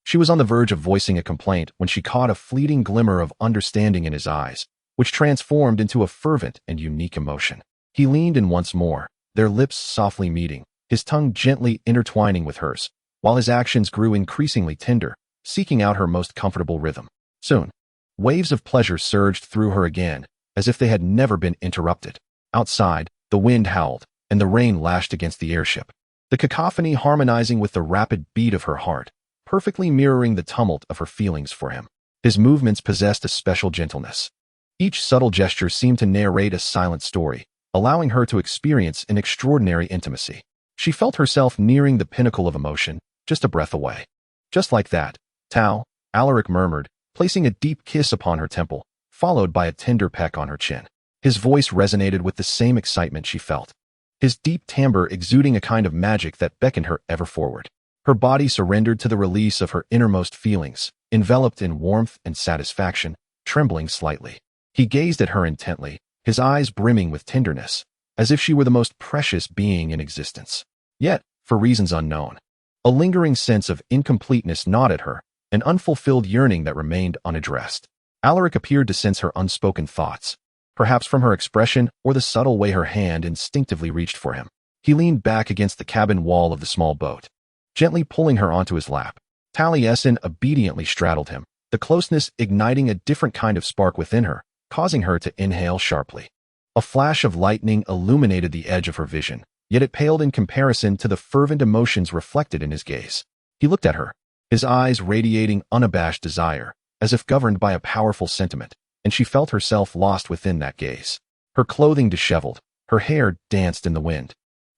She was on the verge of voicing a complaint when she caught a fleeting glimmer of understanding in his eyes, which transformed into a fervent and unique emotion. He leaned in once more, their lips softly meeting, his tongue gently intertwining with hers, while his actions grew increasingly tender, seeking out her most comfortable rhythm. Soon, waves of pleasure surged through her again, as if they had never been interrupted. Outside, the wind howled, and the rain lashed against the airship, the cacophony harmonizing with the rapid beat of her heart, perfectly mirroring the tumult of her feelings for him. His movements possessed a special gentleness. Each subtle gesture seemed to narrate a silent story, allowing her to experience an extraordinary intimacy. She felt herself nearing the pinnacle of emotion, just a breath away. Just like that, Tal, Alaric murmured, placing a deep kiss upon her temple, followed by a tender peck on her chin. His voice resonated with the same excitement she felt, his deep timbre exuding a kind of magic that beckoned her ever forward. Her body surrendered to the release of her innermost feelings, enveloped in warmth and satisfaction, trembling slightly. He gazed at her intently, his eyes brimming with tenderness, as if she were the most precious being in existence. Yet, for reasons unknown, a lingering sense of incompleteness gnawed at her, an unfulfilled yearning that remained unaddressed. Alaric appeared to sense her unspoken thoughts, perhaps from her expression or the subtle way her hand instinctively reached for him. He leaned back against the cabin wall of the small boat, gently pulling her onto his lap. Talasin obediently straddled him, the closeness igniting a different kind of spark within her, causing her to inhale sharply. A flash of lightning illuminated the edge of her vision, yet it paled in comparison to the fervent emotions reflected in his gaze. He looked at her, his eyes radiating unabashed desire, as if governed by a powerful sentiment, and she felt herself lost within that gaze. Her clothing disheveled, her hair danced in the wind,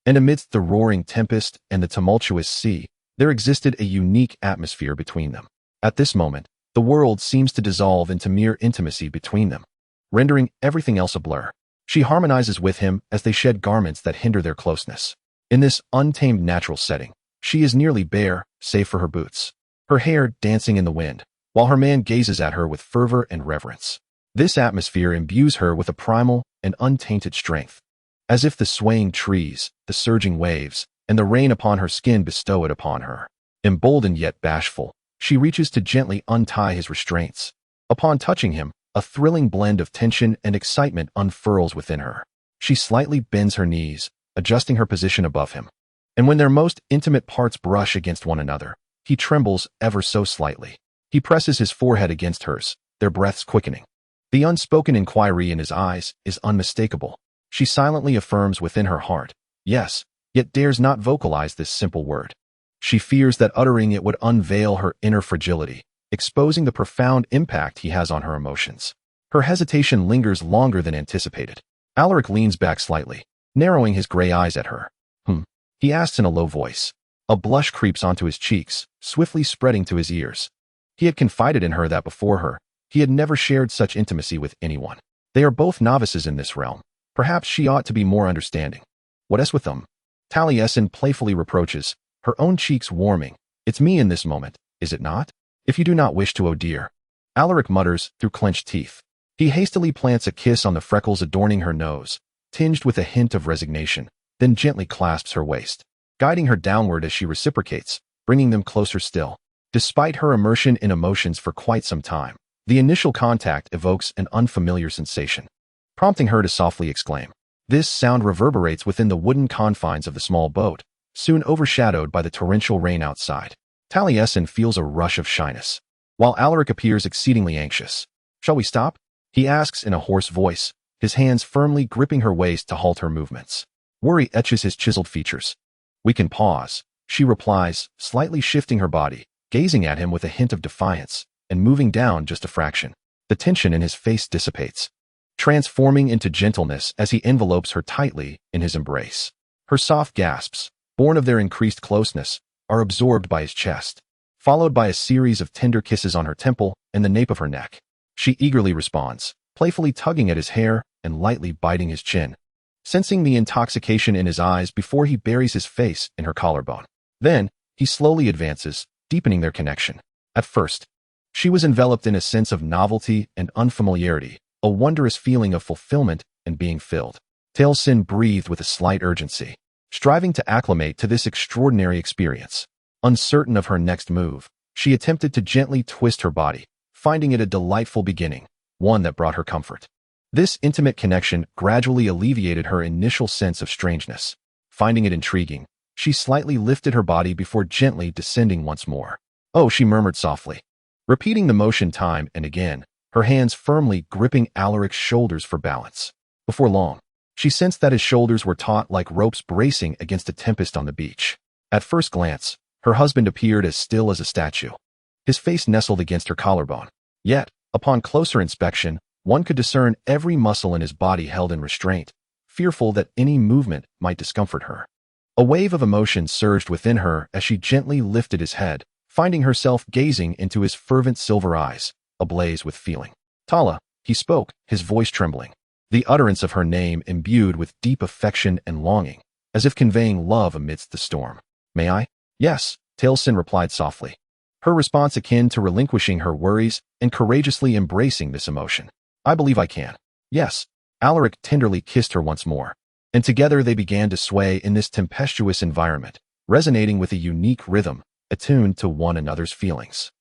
and amidst the roaring tempest and the tumultuous sea, there existed a unique atmosphere between them. At this moment, the world seems to dissolve into mere intimacy between them, rendering everything else a blur. She harmonizes with him as they shed garments that hinder their closeness. In this untamed natural setting, she is nearly bare, save for her boots, her hair dancing in the wind, while her man gazes at her with fervor and reverence. This atmosphere imbues her with a primal and untainted strength, as if the swaying trees, the surging waves, and the rain upon her skin bestow it upon her. Emboldened yet bashful, she reaches to gently untie his restraints. Upon touching him, a thrilling blend of tension and excitement unfurls within her. She slightly bends her knees, adjusting her position above him. And when their most intimate parts brush against one another, he trembles ever so slightly. He presses his forehead against hers, their breaths quickening. The unspoken inquiry in his eyes is unmistakable. She silently affirms within her heart, yes, yet dares not vocalize this simple word. She fears that uttering it would unveil her inner fragility, exposing the profound impact he has on her emotions. Her hesitation lingers longer than anticipated. Alaric leans back slightly, narrowing his gray eyes at her. He asks in a low voice. A blush creeps onto his cheeks, swiftly spreading to his ears. He had confided in her that before her, he had never shared such intimacy with anyone. They are both novices in this realm, Perhaps she ought to be more understanding. What is with them? Taliesin playfully reproaches, her own cheeks warming. It's me in this moment, is it not? If you do not wish to, oh dear. Alaric mutters through clenched teeth. He hastily plants a kiss on the freckles adorning her nose, tinged with a hint of resignation, then gently clasps her waist, guiding her downward as she reciprocates, bringing them closer still. Despite her immersion in emotions for quite some time, the initial contact evokes an unfamiliar sensation, prompting her to softly exclaim. This sound reverberates within the wooden confines of the small boat, soon overshadowed by the torrential rain outside. Taliesin feels a rush of shyness, while Alaric appears exceedingly anxious. Shall we stop? He asks in a hoarse voice, his hands firmly gripping her waist to halt her movements. Worry etches his chiseled features. We can pause, she replies, slightly shifting her body, gazing at him with a hint of defiance, and moving down just a fraction. The tension in his face dissipates, transforming into gentleness as he envelopes her tightly in his embrace. Her soft gasps, born of their increased closeness, are absorbed by his chest, followed by a series of tender kisses on her temple and the nape of her neck. She eagerly responds, playfully tugging at his hair and lightly biting his chin, sensing the intoxication in his eyes before he buries his face in her collarbone. Then, he slowly advances, deepening their connection. At first, she was enveloped in a sense of novelty and unfamiliarity, a wondrous feeling of fulfillment and being filled. Talasin breathed with a slight urgency, striving to acclimate to this extraordinary experience. Uncertain of her next move, she attempted to gently twist her body, finding it a delightful beginning, one that brought her comfort. This intimate connection gradually alleviated her initial sense of strangeness. Finding it intriguing, she slightly lifted her body before gently descending once more. Oh, she murmured softly, repeating the motion time and again, her hands firmly gripping Alaric's shoulders for balance. Before long, she sensed that his shoulders were taut like ropes bracing against a tempest on the beach. At first glance, her husband appeared as still as a statue, his face nestled against her collarbone. Yet, upon closer inspection, one could discern every muscle in his body held in restraint, fearful that any movement might discomfort her. A wave of emotion surged within her as she gently lifted his head, finding herself gazing into his fervent silver eyes, ablaze with feeling. Tala, he spoke, his voice trembling, the utterance of her name imbued with deep affection and longing, as if conveying love amidst the storm. May I? Yes, Talasin replied softly, her response akin to relinquishing her worries and courageously embracing this emotion. I believe I can. Yes. Alaric tenderly kissed her once more, and together they began to sway in this tempestuous environment, resonating with a unique rhythm, attuned to one another's feelings.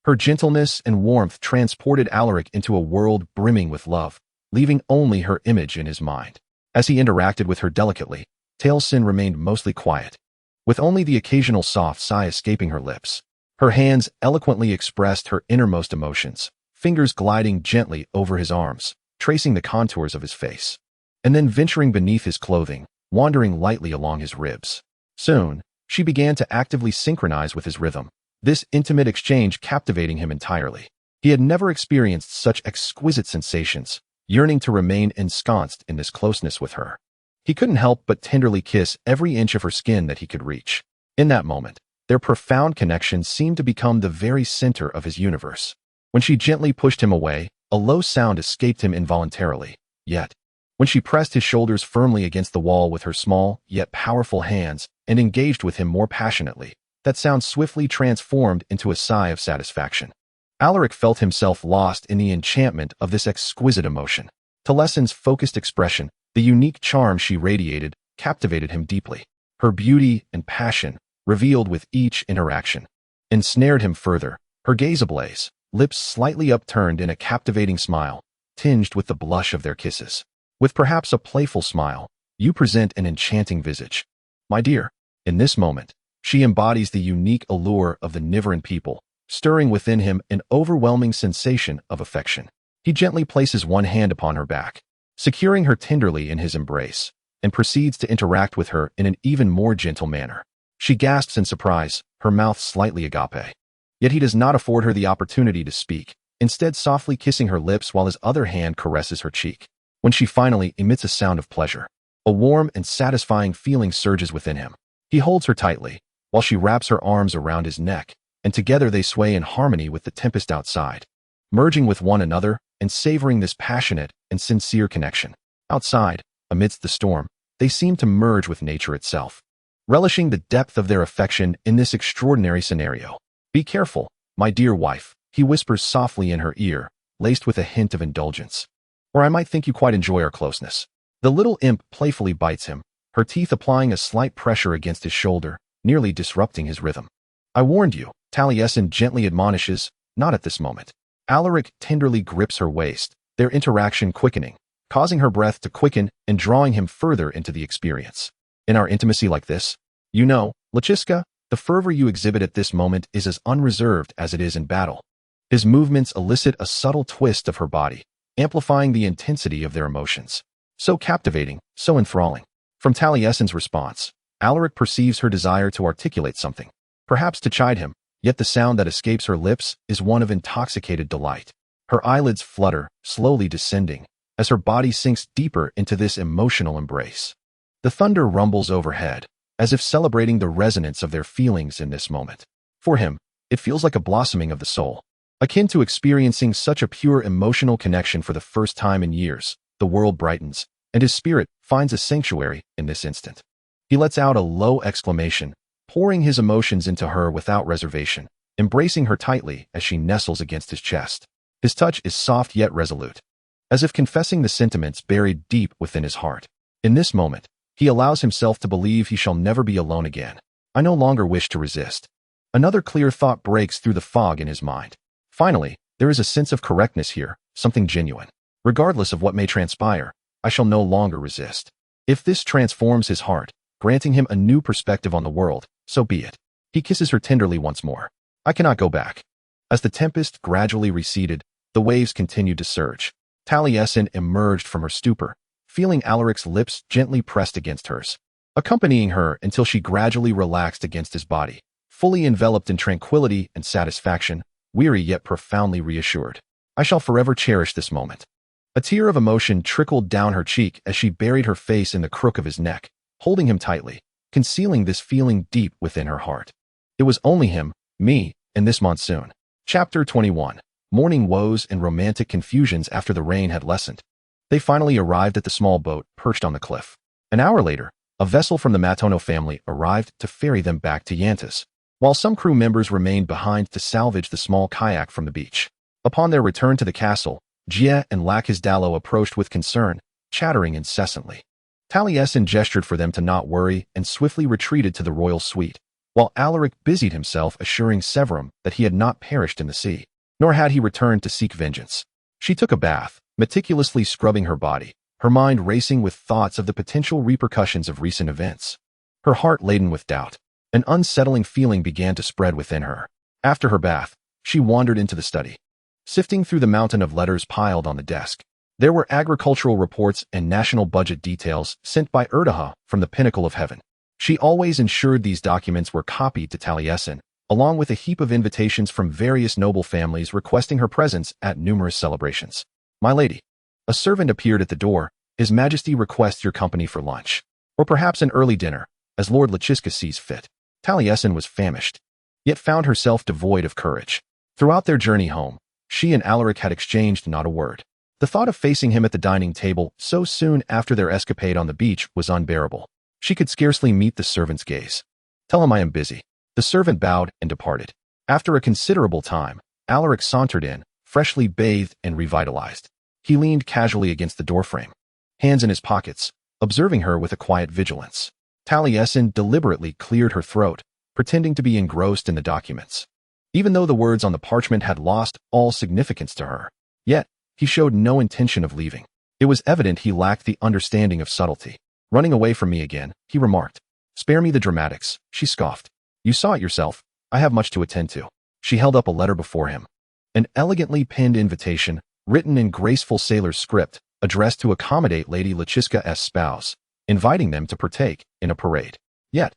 Her gentleness and warmth transported Alaric into a world brimming with love, leaving only her image in his mind. As he interacted with her delicately, Talasin remained mostly quiet, with only the occasional soft sigh escaping her lips. Her hands eloquently expressed her innermost emotions, fingers gliding gently over his arms, tracing the contours of his face, and then venturing beneath his clothing, wandering lightly along his ribs. Soon, she began to actively synchronize with his rhythm, this intimate exchange captivating him entirely. He had never experienced such exquisite sensations, yearning to remain ensconced in this closeness with her. He couldn't help but tenderly kiss every inch of her skin that he could reach. In that moment, their profound connection seemed to become the very center of his universe. When she gently pushed him away, a low sound escaped him involuntarily. Yet, when she pressed his shoulders firmly against the wall with her small, yet powerful hands and engaged with him more passionately, that sound swiftly transformed into a sigh of satisfaction. Alaric felt himself lost in the enchantment of this exquisite emotion. Talasin's focused expression, the unique charm she radiated, captivated him deeply. Her beauty and passion, revealed with each interaction, ensnared him further, her gaze ablaze, lips slightly upturned in a captivating smile, tinged with the blush of their kisses. With perhaps a playful smile, you present an enchanting visage. My dear, in this moment, she embodies the unique allure of the Nivaran people, stirring within him an overwhelming sensation of affection. He gently places one hand upon her back, securing her tenderly in his embrace, and proceeds to interact with her in an even more gentle manner. She gasps in surprise, her mouth slightly agape. Yet he does not afford her the opportunity to speak, instead softly kissing her lips while his other hand caresses her cheek. When she finally emits a sound of pleasure, a warm and satisfying feeling surges within him. He holds her tightly, while she wraps her arms around his neck, and together they sway in harmony with the tempest outside, merging with one another and savoring this passionate and sincere connection. Outside, Amidst the storm, they seemed to merge with nature itself, relishing the depth of their affection in this extraordinary scenario. "Be careful, my dear wife," he whispers softly in her ear, laced with a hint of indulgence. "Or I might think you quite enjoy our closeness." The little imp playfully bites him, her teeth applying a slight pressure against his shoulder, nearly disrupting his rhythm. "I warned you," Taliesin gently admonishes, "not at this moment." Alaric tenderly grips her waist, their interaction quickening, causing her breath to quicken and drawing him further into the experience. "In our intimacy like this, you know, Luchiska, the fervor you exhibit at this moment is as unreserved as it is in battle." His movements elicit a subtle twist of her body, amplifying the intensity of their emotions. So captivating, so enthralling. From Taliesin's response, Alaric perceives her desire to articulate something, perhaps to chide him, yet the sound that escapes her lips is one of intoxicated delight. Her eyelids flutter, slowly descending, as her body sinks deeper into this emotional embrace. The thunder rumbles overhead, as if celebrating the resonance of their feelings in this moment. For him, it feels like a blossoming of the soul, akin to experiencing such a pure emotional connection for the first time in years. The world brightens, and his spirit finds a sanctuary in this instant. He lets out a low exclamation, pouring his emotions into her without reservation, embracing her tightly as she nestles against his chest. His touch is soft yet resolute, as if confessing the sentiments buried deep within his heart. In this moment, he allows himself to believe he shall never be alone again. "I no longer wish to resist." Another clear thought breaks through the fog in his mind. Finally, there is a sense of correctness here, something genuine. Regardless of what may transpire, I shall no longer resist. If this transforms his heart, granting him a new perspective on the world, so be it. He kisses her tenderly once more. "I cannot go back." As the tempest gradually receded, the waves continued to surge. Taliesin emerged from her stupor, feeling Alaric's lips gently pressed against hers, accompanying her until she gradually relaxed against his body, fully enveloped in tranquility and satisfaction, weary yet profoundly reassured. "I shall forever cherish this moment." A tear of emotion trickled down her cheek as she buried her face in the crook of his neck, holding him tightly, concealing this feeling deep within her heart. It was only him, me, and this monsoon. Chapter 21. Morning woes and romantic confusions after the rain had lessened. They finally arrived at the small boat perched on the cliff. An hour later, a vessel from the Matono family arrived to ferry them back to Yantas, while some crew members remained behind to salvage the small kayak from the beach. Upon their return to the castle, Gia and Lakisdalo approached with concern, chattering incessantly. Taliesin gestured for them to not worry and swiftly retreated to the royal suite, while Alaric busied himself assuring Severum that he had not perished in the sea, nor had he returned to seek vengeance. She took a bath, meticulously scrubbing her body, her mind racing with thoughts of the potential repercussions of recent events. Her heart laden with doubt, an unsettling feeling began to spread within her. After her bath, she wandered into the study. Sifting through the mountain of letters piled on the desk, there were agricultural reports and national budget details sent by Erdaha from the pinnacle of heaven. She always ensured these documents were copied to Taliesin, along with a heap of invitations from various noble families requesting her presence at numerous celebrations. "My lady." A servant appeared at the door. "His Majesty requests your company for lunch, or perhaps an early dinner, as Lord Luchiska sees fit." Taliesin was famished, yet found herself devoid of courage. Throughout their journey home, she and Alaric had exchanged not a word. The thought of facing him at the dining table so soon after their escapade on the beach was unbearable. She could scarcely meet the servant's gaze. "Tell him I am busy." The servant bowed and departed. After a considerable time, Alaric sauntered in, freshly bathed and revitalized. He leaned casually against the doorframe, hands in his pockets, observing her with a quiet vigilance. Taliesin deliberately cleared her throat, pretending to be engrossed in the documents, even though the words on the parchment had lost all significance to her. Yet, he showed no intention of leaving. It was evident he lacked the understanding of subtlety. "Running away from me again," he remarked. "Spare me the dramatics," she scoffed. "You saw it yourself. I have much to attend to." She held up a letter before him. An elegantly penned invitation, written in graceful sailor's script, addressed to accommodate Lady Luchiska's spouse, inviting them to partake in a parade. Yet,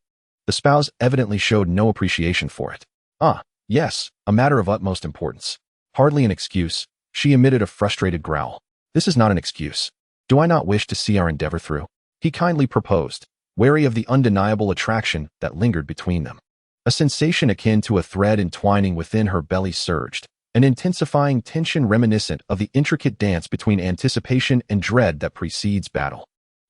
the spouse evidently showed no appreciation for it. "Ah, yes, a matter of utmost importance." Hardly an excuse, she emitted a frustrated growl. "This is not an excuse. Do I not wish to see our endeavor through?" He kindly proposed, wary of the undeniable attraction that lingered between them. A sensation akin to a thread entwining within her belly surged, an intensifying tension reminiscent of the intricate dance between anticipation and dread that precedes battle.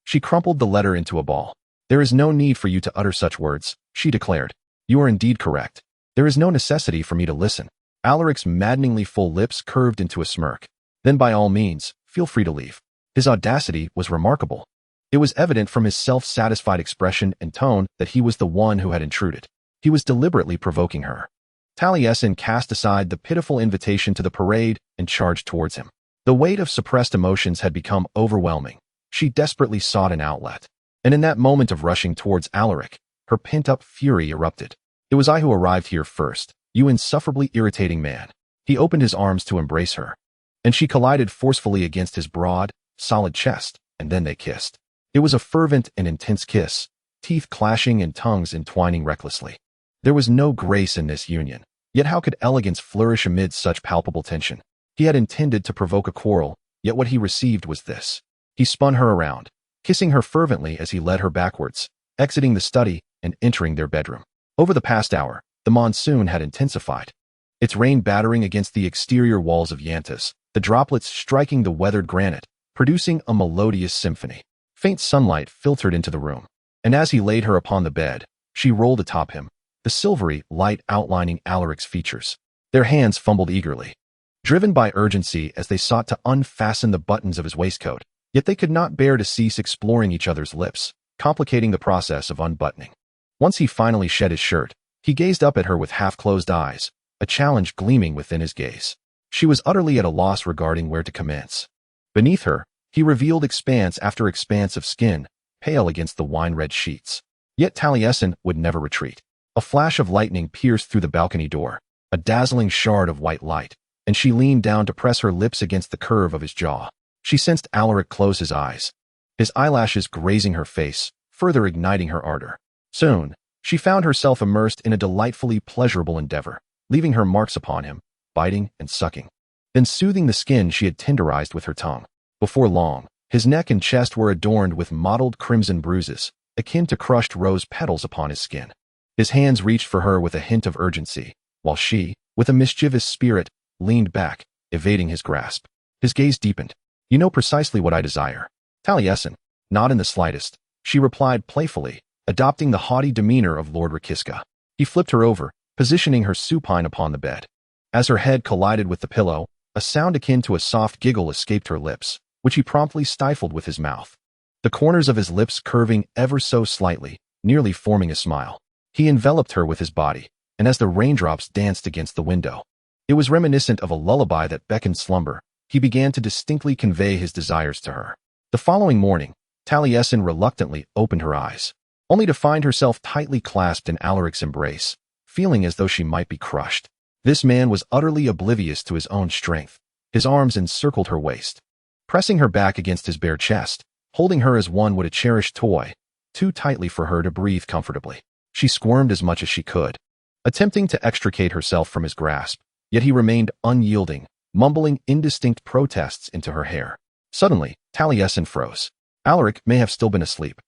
She crumpled the letter into a ball. "There is no need for you to utter such words," she declared. "You are indeed correct. There is no necessity for me to listen." Alaric's maddeningly full lips curved into a smirk. "Then by all means, feel free to leave." His audacity was remarkable. It was evident from his self-satisfied expression and tone that he was the one who had intruded. He was deliberately provoking her. Taliesin cast aside the pitiful invitation to the parade and charged towards him. The weight of suppressed emotions had become overwhelming. She desperately sought an outlet. And in that moment of rushing towards Alaric, her pent-up fury erupted. "It was I who arrived here first, you insufferably irritating man." He opened his arms to embrace her, and she collided forcefully against his broad, solid chest, and then they kissed. It was a fervent and intense kiss, teeth clashing and tongues entwining recklessly. There was no grace in this union, yet how could elegance flourish amid such palpable tension? He had intended to provoke a quarrel, yet what he received was this. He spun her around, kissing her fervently as he led her backwards, exiting the study and entering their bedroom. Over the past hour, the monsoon had intensified. Its rain battering against the exterior walls of Yantas, the droplets striking the weathered granite, producing a melodious symphony. Faint sunlight filtered into the room, and as he laid her upon the bed, she rolled atop him, the silvery light outlining Alaric's features. Their hands fumbled eagerly, driven by urgency as they sought to unfasten the buttons of his waistcoat, yet they could not bear to cease exploring each other's lips, complicating the process of unbuttoning. Once he finally shed his shirt, he gazed up at her with half-closed eyes, a challenge gleaming within his gaze. She was utterly at a loss regarding where to commence. Beneath her, he revealed expanse after expanse of skin, pale against the wine-red sheets. Yet Taliesin would never retreat. A flash of lightning pierced through the balcony door, a dazzling shard of white light, and she leaned down to press her lips against the curve of his jaw. She sensed Alaric close his eyes, his eyelashes grazing her face, further igniting her ardor. Soon, she found herself immersed in a delightfully pleasurable endeavor, leaving her marks upon him, biting and sucking, then soothing the skin she had tenderized with her tongue. Before long, his neck and chest were adorned with mottled crimson bruises, akin to crushed rose petals upon his skin. His hands reached for her with a hint of urgency, while she, with a mischievous spirit, leaned back, evading his grasp. His gaze deepened. "You know precisely what I desire." "Taliesin, not in the slightest," she replied playfully, adopting the haughty demeanor of Lord Rakiska. He flipped her over, positioning her supine upon the bed. As her head collided with the pillow, a sound akin to a soft giggle escaped her lips, which he promptly stifled with his mouth, the corners of his lips curving ever so slightly, nearly forming a smile. He enveloped her with his body, and as the raindrops danced against the window, it was reminiscent of a lullaby that beckoned slumber. He began to distinctly convey his desires to her. The following morning, Taliesin reluctantly opened her eyes, only to find herself tightly clasped in Alaric's embrace, feeling as though she might be crushed. This man was utterly oblivious to his own strength. His arms encircled her waist, pressing her back against his bare chest, holding her as one would a cherished toy, too tightly for her to breathe comfortably. She squirmed as much as she could, attempting to extricate herself from his grasp, yet he remained unyielding, mumbling indistinct protests into her hair. Suddenly, Taliesin froze. Alaric may have still been asleep,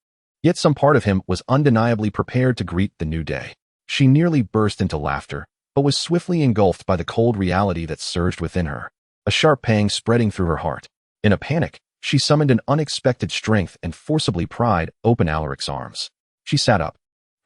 yet some part of him was undeniably prepared to greet the new day. She nearly burst into laughter, but was swiftly engulfed by the cold reality that surged within her, a sharp pang spreading through her heart. In a panic, she summoned an unexpected strength and forcibly pried open Alaric's arms. She sat up,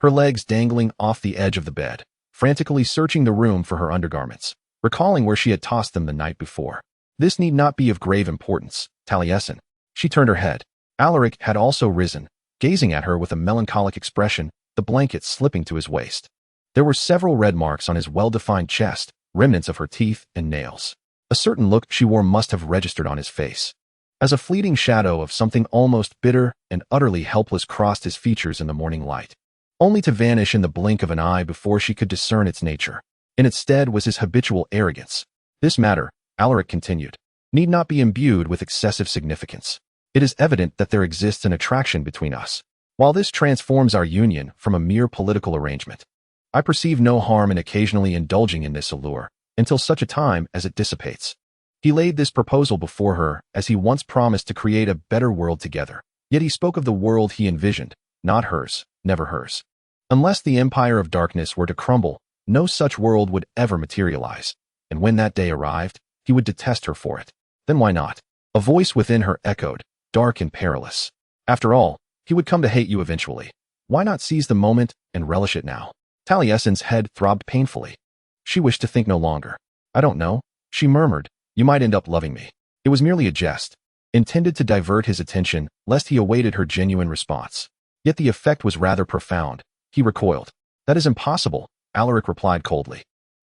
her legs dangling off the edge of the bed, frantically searching the room for her undergarments, recalling where she had tossed them the night before. "This need not be of grave importance, Taliesin." She turned her head. Alaric had also risen, gazing at her with a melancholic expression, the blanket slipping to his waist. There were several red marks on his well-defined chest, remnants of her teeth and nails. A certain look she wore must have registered on his face, as a fleeting shadow of something almost bitter and utterly helpless crossed his features in the morning light, only to vanish in the blink of an eye before she could discern its nature. In its stead was his habitual arrogance. "This matter," Alaric continued, "need not be imbued with excessive significance. It is evident that there exists an attraction between us. While this transforms our union from a mere political arrangement, I perceive no harm in occasionally indulging in this allure, until such a time as it dissipates." He laid this proposal before her as he once promised to create a better world together. Yet he spoke of the world he envisioned, not hers, never hers. Unless the empire of darkness were to crumble, no such world would ever materialize, and when that day arrived, he would detest her for it. Then why not? A voice within her echoed, dark and perilous. After all, he would come to hate you eventually. Why not seize the moment and relish it now? Taliesin's head throbbed painfully. She wished to think no longer. I don't know, she murmured. You might end up loving me. It was merely a jest, intended to divert his attention, lest he awaited her genuine response. Yet the effect was rather profound. He recoiled. That is impossible, Alaric replied coldly.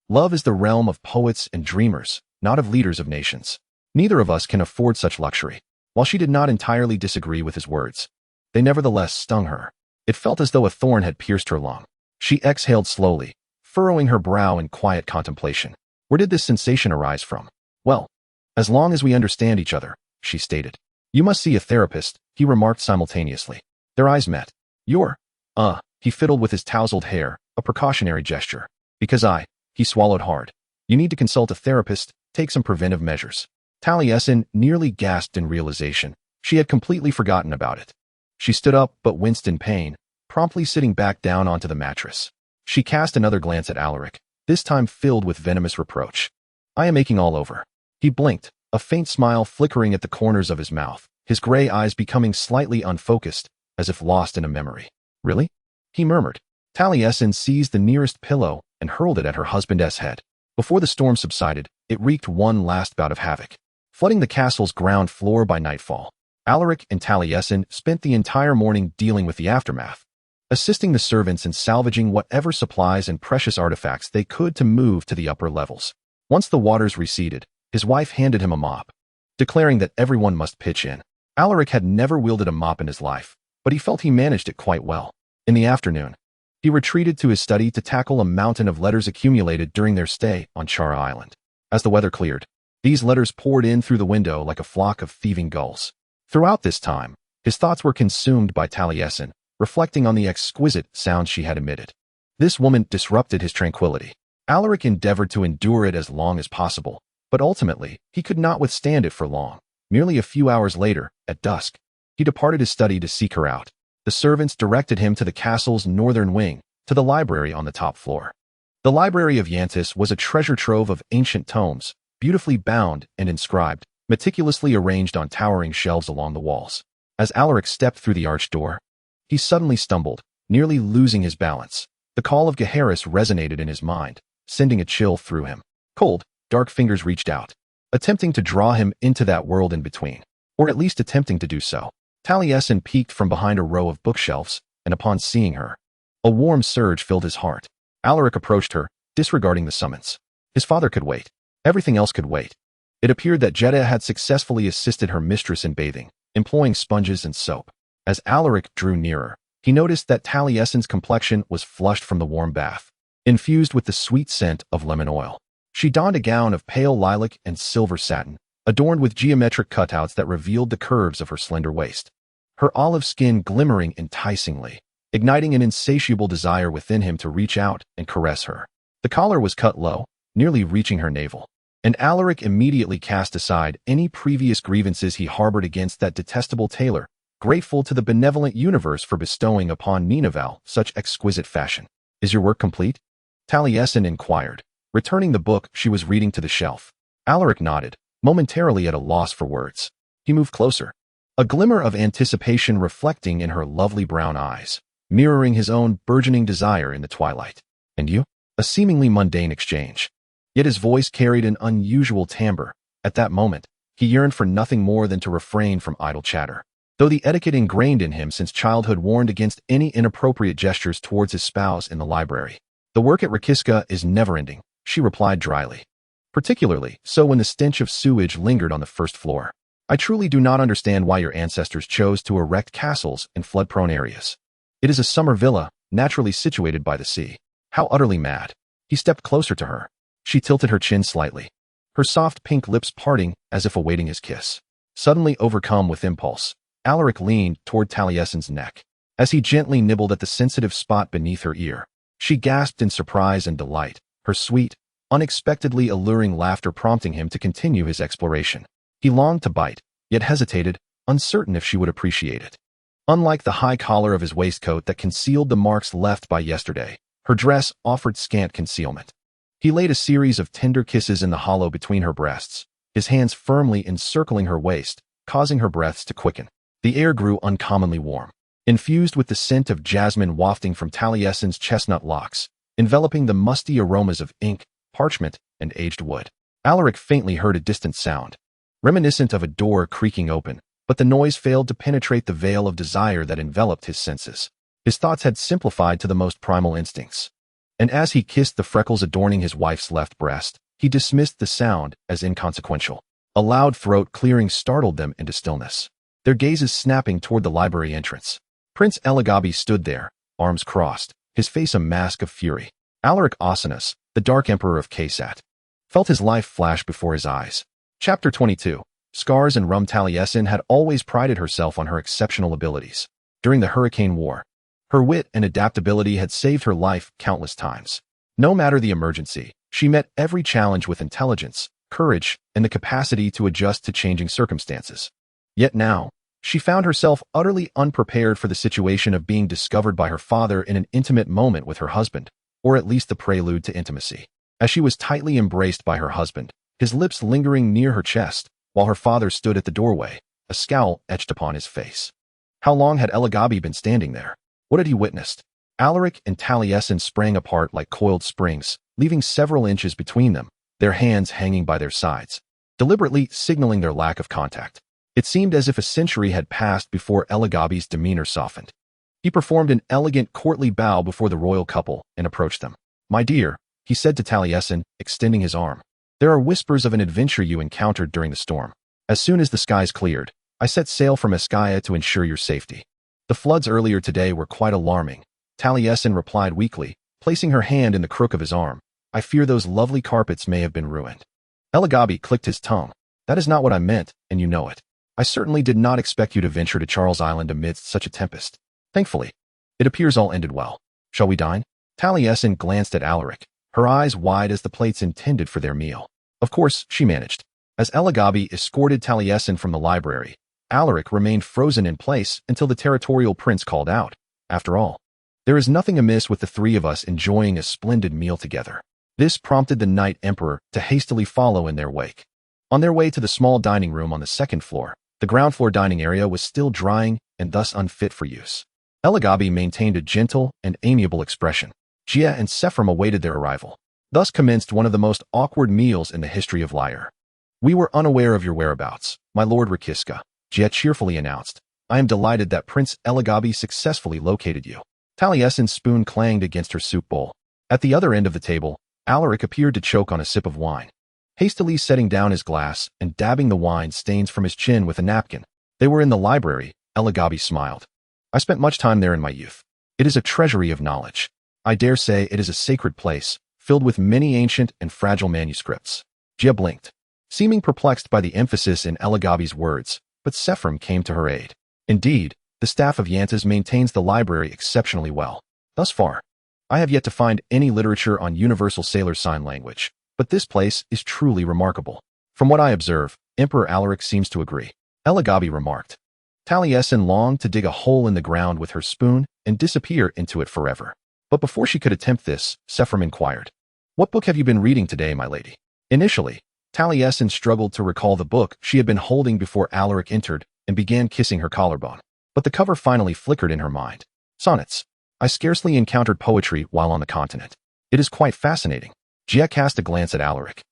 Love is the realm of poets and dreamers, not of leaders of nations. Neither of us can afford such luxury. While she did not entirely disagree with his words, they nevertheless stung her. It felt as though a thorn had pierced her lung. She exhaled slowly, furrowing her brow in quiet contemplation. Where did this sensation arise from? Well, as long as we understand each other, she stated. You must see a therapist, he remarked simultaneously. Their eyes met. He fiddled with his tousled hair, a precautionary gesture. Because he swallowed hard. You need to consult a therapist, take some preventive measures. Taliesin nearly gasped in realization. She had completely forgotten about it. She stood up but winced in pain, promptly sitting back down onto the mattress. She cast another glance at Alaric, this time filled with venomous reproach. I am aching all over. He blinked, a faint smile flickering at the corners of his mouth, his gray eyes becoming slightly unfocused, as if lost in a memory. Really? He murmured. Taliesin seized the nearest pillow and hurled it at her husband's head. Before the storm subsided, it wreaked one last bout of havoc, flooding the castle's ground floor by nightfall. Alaric and Taliesin spent the entire morning dealing with the aftermath, assisting the servants in salvaging whatever supplies and precious artifacts they could to move to the upper levels. Once the waters receded, his wife handed him a mop, declaring that everyone must pitch in. Alaric had never wielded a mop in his life, but he felt he managed it quite well. In the afternoon, he retreated to his study to tackle a mountain of letters accumulated during their stay on Chara Island. As the weather cleared, these letters poured in through the window like a flock of thieving gulls. Throughout this time, his thoughts were consumed by Taliesin, reflecting on the exquisite sounds she had emitted. This woman disrupted his tranquility. Alaric endeavored to endure it as long as possible, but ultimately, he could not withstand it for long. Merely a few hours later, at dusk, he departed his study to seek her out. The servants directed him to the castle's northern wing, to the library on the top floor. The library of Yantis was a treasure trove of ancient tomes, beautifully bound and inscribed, meticulously arranged on towering shelves along the walls. As Alaric stepped through the arched door, he suddenly stumbled, nearly losing his balance. The call of Gaheris resonated in his mind, sending a chill through him. Cold, dark fingers reached out, attempting to draw him into that world in between, or at least attempting to do so. Taliesin peeked from behind a row of bookshelves, and upon seeing her, a warm surge filled his heart. Alaric approached her, disregarding the summons. His father could wait. Everything else could wait. It appeared that Jeddah had successfully assisted her mistress in bathing, employing sponges and soap. As Alaric drew nearer, he noticed that Taliesin's complexion was flushed from the warm bath, infused with the sweet scent of lemon oil. She donned a gown of pale lilac and silver satin, adorned with geometric cutouts that revealed the curves of her slender waist. Her olive skin glimmering enticingly, igniting an insatiable desire within him to reach out and caress her. The collar was cut low, nearly reaching her navel, and Alaric immediately cast aside any previous grievances he harbored against that detestable tailor, grateful to the benevolent universe for bestowing upon Ninavarr such exquisite fashion. Is your work complete? Taliesin inquired, returning the book she was reading to the shelf. Alaric nodded, momentarily at a loss for words. He moved closer, a glimmer of anticipation reflecting in her lovely brown eyes, mirroring his own burgeoning desire in the twilight. And you? A seemingly mundane exchange. Yet his voice carried an unusual timbre. At that moment, he yearned for nothing more than to refrain from idle chatter. Though the etiquette ingrained in him since childhood warned against any inappropriate gestures towards his spouse in the library. The work at Rakiska is never-ending, she replied dryly. Particularly so when the stench of sewage lingered on the first floor. I truly do not understand why your ancestors chose to erect castles in flood-prone areas. It is a summer villa, naturally situated by the sea. How utterly mad. He stepped closer to her. She tilted her chin slightly, her soft pink lips parting as if awaiting his kiss. Suddenly overcome with impulse, Alaric leaned toward Taliesin's neck. As he gently nibbled at the sensitive spot beneath her ear, she gasped in surprise and delight, her sweet, unexpectedly alluring laughter prompting him to continue his exploration. He longed to bite, yet hesitated, uncertain if she would appreciate it. Unlike the high collar of his waistcoat that concealed the marks left by yesterday, her dress offered scant concealment. He laid a series of tender kisses in the hollow between her breasts, his hands firmly encircling her waist, causing her breaths to quicken. The air grew uncommonly warm, infused with the scent of jasmine wafting from Taliesin's chestnut locks, enveloping the musty aromas of ink, parchment, and aged wood. Alaric faintly heard a distant sound, reminiscent of a door creaking open, but the noise failed to penetrate the veil of desire that enveloped his senses. His thoughts had simplified to the most primal instincts, and as he kissed the freckles adorning his wife's left breast, he dismissed the sound as inconsequential. A loud throat clearing startled them into stillness, their gazes snapping toward the library entrance. Prince Elagabi stood there, arms crossed, his face a mask of fury. Alaric Osinus, the Dark Emperor of Kaysat, felt his life flash before his eyes. Chapter 22. Scars and Rum. Taliesin had always prided herself on her exceptional abilities. During the Hurricane War, her wit and adaptability had saved her life countless times. No matter the emergency, she met every challenge with intelligence, courage, and the capacity to adjust to changing circumstances. Yet now, she found herself utterly unprepared for the situation of being discovered by her father in an intimate moment with her husband, or at least the prelude to intimacy. As she was tightly embraced by her husband, his lips lingering near her chest, while her father stood at the doorway, a scowl etched upon his face. How long had Elagabi been standing there? What had he witnessed? Alaric and Taliesin sprang apart like coiled springs, leaving several inches between them, their hands hanging by their sides, deliberately signaling their lack of contact. It seemed as if a century had passed before Elagabi's demeanor softened. He performed an elegant courtly bow before the royal couple and approached them. "My dear," he said to Taliesin, extending his arm, "there are whispers of an adventure you encountered during the storm. As soon as the skies cleared, I set sail from Eskaya to ensure your safety. The floods earlier today were quite alarming." Taliesin replied weakly, placing her hand in the crook of his arm. "I fear those lovely carpets may have been ruined." Elagabi clicked his tongue. "That is not what I meant, and you know it. I certainly did not expect you to venture to Charles Island amidst such a tempest. Thankfully, it appears all ended well. Shall we dine?" Taliesin glanced at Alaric, her eyes wide as the plates intended for their meal. Of course, she managed. As Elagabi escorted Taliesin from the library, Alaric remained frozen in place until the territorial prince called out, "After all, there is nothing amiss with the three of us enjoying a splendid meal together." This prompted the Knight Emperor to hastily follow in their wake. On their way to the small dining room on the second floor, the ground floor dining area was still drying and thus unfit for use. Elagabi maintained a gentle and amiable expression. Gia and Sephram awaited their arrival. Thus commenced one of the most awkward meals in the history of Lyre. "We were unaware of your whereabouts, my Lord Rakiska," Gia cheerfully announced. "I am delighted that Prince Elagabi successfully located you." Taliesin's spoon clanged against her soup bowl. At the other end of the table, Alaric appeared to choke on a sip of wine. Hastily setting down his glass and dabbing the wine stains from his chin with a napkin. They were in the library, Elagabi smiled. "I spent much time there in my youth. It is a treasury of knowledge. I dare say it is a sacred place, filled with many ancient and fragile manuscripts." Gia blinked, seeming perplexed by the emphasis in Elagabi's words, but Sephram came to her aid. "Indeed, the staff of Yantas maintains the library exceptionally well. Thus far, I have yet to find any literature on Universal Sailor Sign Language, but this place is truly remarkable. From what I observe, Emperor Alaric seems to agree," Elagabi remarked. Taliesin longed to dig a hole in the ground with her spoon and disappear into it forever. But before she could attempt this, Sephram inquired, "What book have you been reading today, my lady?" Initially, Taliesin struggled to recall the book she had been holding before Alaric entered and began kissing her collarbone. But the cover finally flickered in her mind. "Sonnets. I scarcely encountered poetry while on the continent. It is quite fascinating." Gia cast a glance at Alaric,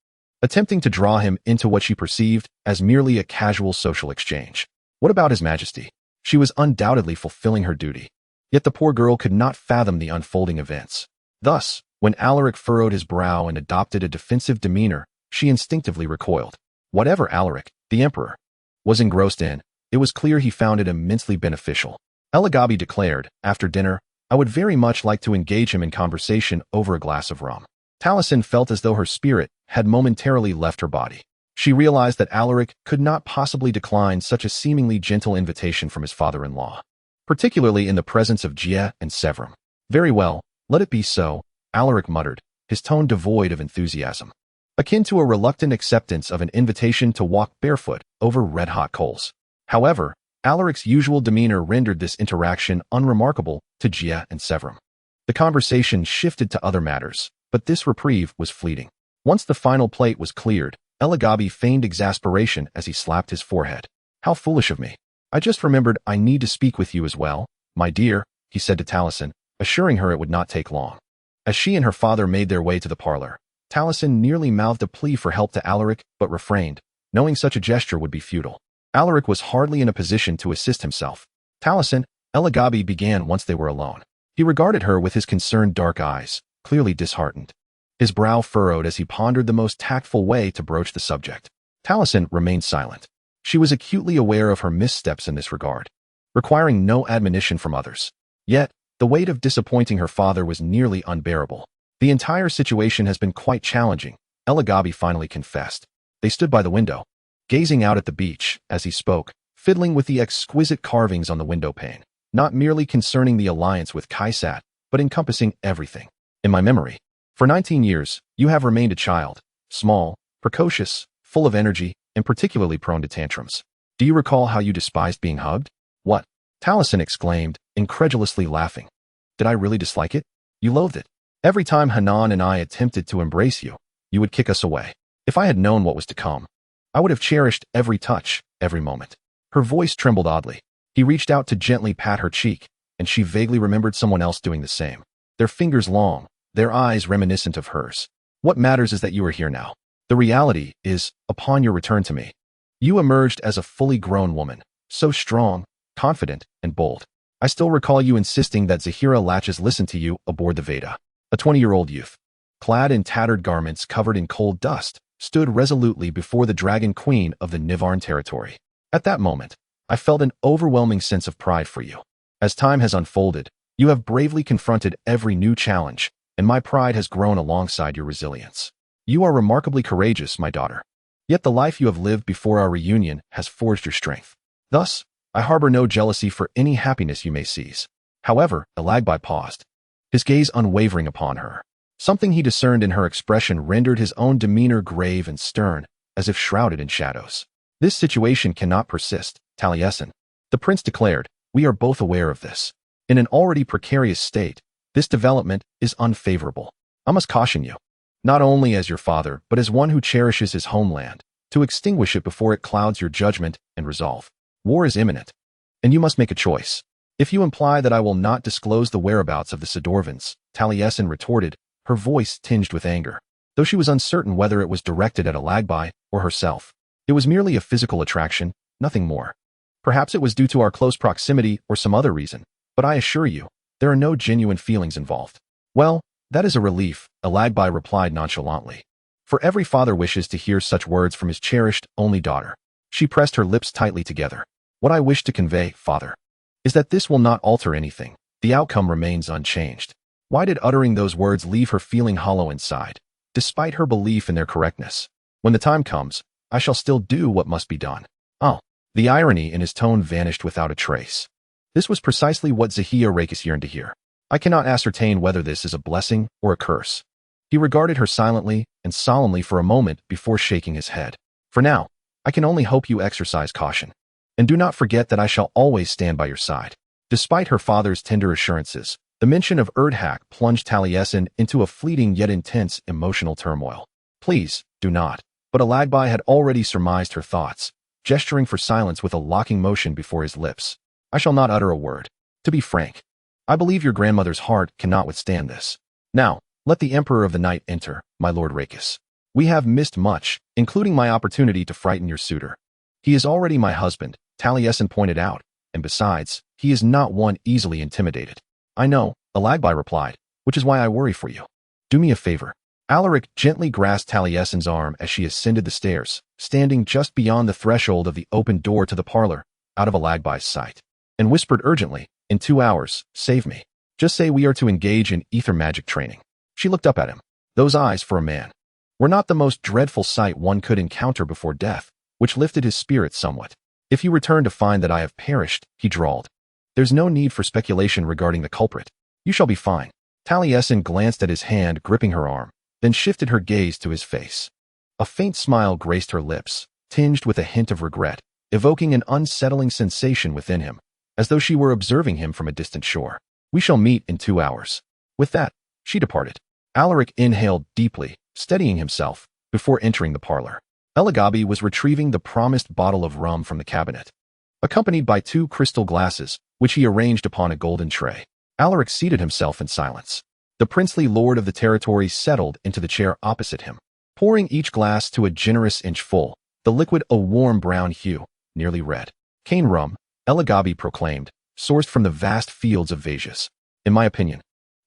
attempting to draw him into what she perceived as merely a casual social exchange. What about His Majesty? She was undoubtedly fulfilling her duty. Yet the poor girl could not fathom the unfolding events. Thus, when Alaric furrowed his brow and adopted a defensive demeanor, she instinctively recoiled. Whatever Alaric, the emperor, was engrossed in, it was clear he found it immensely beneficial. Elagabi declared, after dinner, "I would very much like to engage him in conversation over a glass of rum." Talasin felt as though her spirit had momentarily left her body. She realized that Alaric could not possibly decline such a seemingly gentle invitation from his father-in-law, particularly in the presence of Gia and Sephram. "Very well, let it be so," Alaric muttered, his tone devoid of enthusiasm, akin to a reluctant acceptance of an invitation to walk barefoot over red-hot coals. However, Alaric's usual demeanor rendered this interaction unremarkable to Gia and Sephram. The conversation shifted to other matters, but this reprieve was fleeting. Once the final plate was cleared, Elagabi feigned exasperation as he slapped his forehead. "How foolish of me. I just remembered I need to speak with you as well, my dear, he said to Talasin, assuring her it would not take long. As she and her father made their way to the parlor, Talasin nearly mouthed a plea for help to Alaric, but refrained, knowing such a gesture would be futile. Alaric was hardly in a position to assist himself. Talasin, Elagabi began once they were alone. He regarded her with his concerned dark eyes, clearly disheartened. His brow furrowed as he pondered the most tactful way to broach the subject. Talasin remained silent. She was acutely aware of her missteps in this regard, requiring no admonition from others. Yet, the weight of disappointing her father was nearly unbearable. The entire situation has been quite challenging, Elagabi finally confessed. They stood by the window, gazing out at the beach as he spoke, fiddling with the exquisite carvings on the window pane, not merely concerning the alliance with Kaisat, but encompassing everything. In my memory, for 19 years, you have remained a child, small, precocious, full of energy, and particularly prone to tantrums. Do you recall how you despised being hugged? What? Talasin exclaimed, incredulously laughing. Did I really dislike it? You loathed it. Every time Hanan and I attempted to embrace you, you would kick us away. If I had known what was to come, I would have cherished every touch, every moment. Her voice trembled oddly. He reached out to gently pat her cheek, and she vaguely remembered someone else doing the same. Their fingers long, their eyes reminiscent of hers. What matters is that you are here now. The reality is, upon your return to me, you emerged as a fully grown woman, so strong, confident, and bold. I still recall you insisting that Zahira Latches listen to you aboard the Veda. A 20-year-old youth, clad in tattered garments covered in cold dust, stood resolutely before the Dragon Queen of the Ninavarr territory. At that moment, I felt an overwhelming sense of pride for you. As time has unfolded, you have bravely confronted every new challenge, and my pride has grown alongside your resilience. You are remarkably courageous, my daughter. Yet the life you have lived before our reunion has forged your strength. Thus, I harbor no jealousy for any happiness you may seize. However, Alagbai paused, his gaze unwavering upon her. Something he discerned in her expression rendered his own demeanor grave and stern, as if shrouded in shadows. This situation cannot persist, Taliesin. The prince declared, we are both aware of this. In an already precarious state, this development is unfavorable. I must caution you, not only as your father, but as one who cherishes his homeland, to extinguish it before it clouds your judgment and resolve. War is imminent, and you must make a choice. If you imply that I will not disclose the whereabouts of the Sidorvans, Taliesin retorted, her voice tinged with anger, though she was uncertain whether it was directed at Alagbai or herself. It was merely a physical attraction, nothing more. Perhaps it was due to our close proximity or some other reason, but I assure you, there are no genuine feelings involved. Well, that is a relief, Alagbai replied nonchalantly. For every father wishes to hear such words from his cherished, only daughter. She pressed her lips tightly together. What I wish to convey, father, is that this will not alter anything. The outcome remains unchanged. Why did uttering those words leave her feeling hollow inside, despite her belief in their correctness? When the time comes, I shall still do what must be done. Oh, the irony in his tone vanished without a trace. This was precisely what Zahia Rakis yearned to hear. I cannot ascertain whether this is a blessing or a curse. He regarded her silently and solemnly for a moment before shaking his head. For now, I can only hope you exercise caution. And do not forget that I shall always stand by your side. Despite her father's tender assurances, the mention of Erdhak plunged Taliesin into a fleeting yet intense emotional turmoil. Please, do not. But Alagbai had already surmised her thoughts, gesturing for silence with a locking motion before his lips. I shall not utter a word. To be frank, I believe your grandmother's heart cannot withstand this. Now, let the Emperor of the Night enter, my Lord Rakis. We have missed much, including my opportunity to frighten your suitor. He is already my husband, Taliesin pointed out, and besides, he is not one easily intimidated. I know, Alagbai replied, which is why I worry for you. Do me a favor. Alaric gently grasped Taliesin's arm as she ascended the stairs, standing just beyond the threshold of the open door to the parlor, out of Alagbai's sight, and whispered urgently, in 2 hours, save me. Just say we are to engage in ether magic training. She looked up at him. Those eyes, for a man, were not the most dreadful sight one could encounter before death, which lifted his spirits somewhat. If you return to find that I have perished, he drawled, there's no need for speculation regarding the culprit. You shall be fine. Taliesin glanced at his hand gripping her arm, then shifted her gaze to his face. A faint smile graced her lips, tinged with a hint of regret, evoking an unsettling sensation within him, as though she were observing him from a distant shore. We shall meet in 2 hours. With that, she departed. Alaric inhaled deeply, steadying himself, before entering the parlor. Elagabi was retrieving the promised bottle of rum from the cabinet. accompanied by 2 crystal glasses, which he arranged upon a golden tray. Alaric seated himself in silence. The princely lord of the territory settled into the chair opposite him, pouring each glass to a generous inch full, the liquid a warm brown hue, nearly red. Cane rum, Elagabi proclaimed, sourced from the vast fields of Vasius. In my opinion,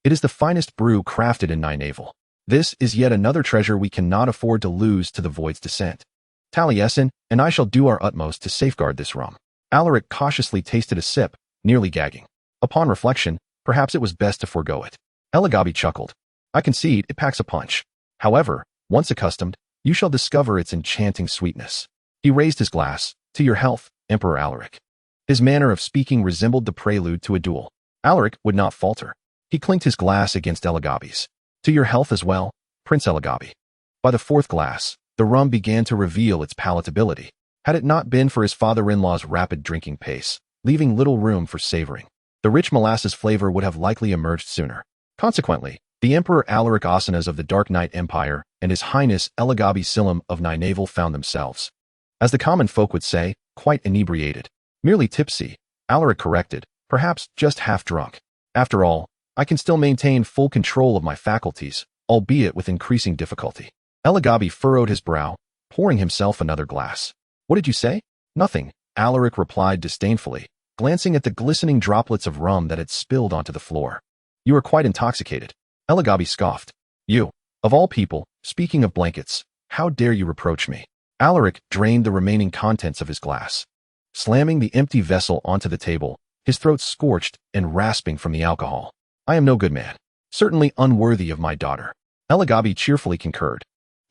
it is the finest brew crafted in Ninavarr. This is yet another treasure we cannot afford to lose to the void's descent. Talasin and I shall do our utmost to safeguard this rum. Alaric cautiously tasted a sip, nearly gagging. Upon reflection, perhaps it was best to forego it. Elagabi chuckled. I concede it packs a punch. However, once accustomed, you shall discover its enchanting sweetness. He raised his glass. To your health, Emperor Alaric. His manner of speaking resembled the prelude to a duel. Alaric would not falter. He clinked his glass against Elagabi's. To your health as well, Prince Elagabi. By the 4th glass, the rum began to reveal its palatability. Had it not been for his father-in-law's rapid drinking pace, leaving little room for savoring, the rich molasses flavor would have likely emerged sooner. Consequently, the Emperor Alaric Asanas of the Dark Knight Empire and His Highness Elagabi Silam of Ninavarr found themselves, as the common folk would say, quite inebriated. Merely tipsy, Alaric corrected, perhaps just half drunk. After all, I can still maintain full control of my faculties, albeit with increasing difficulty. Elagabi furrowed his brow, pouring himself another glass. What did you say? Nothing, Alaric replied disdainfully, glancing at the glistening droplets of rum that had spilled onto the floor. You are quite intoxicated. Elagabi scoffed. You, of all people, speaking of blankets, how dare you reproach me? Alaric drained the remaining contents of his glass. Slamming the empty vessel onto the table, his throat scorched and rasping from the alcohol. I am no good man. Certainly unworthy of my daughter. Elagabi cheerfully concurred.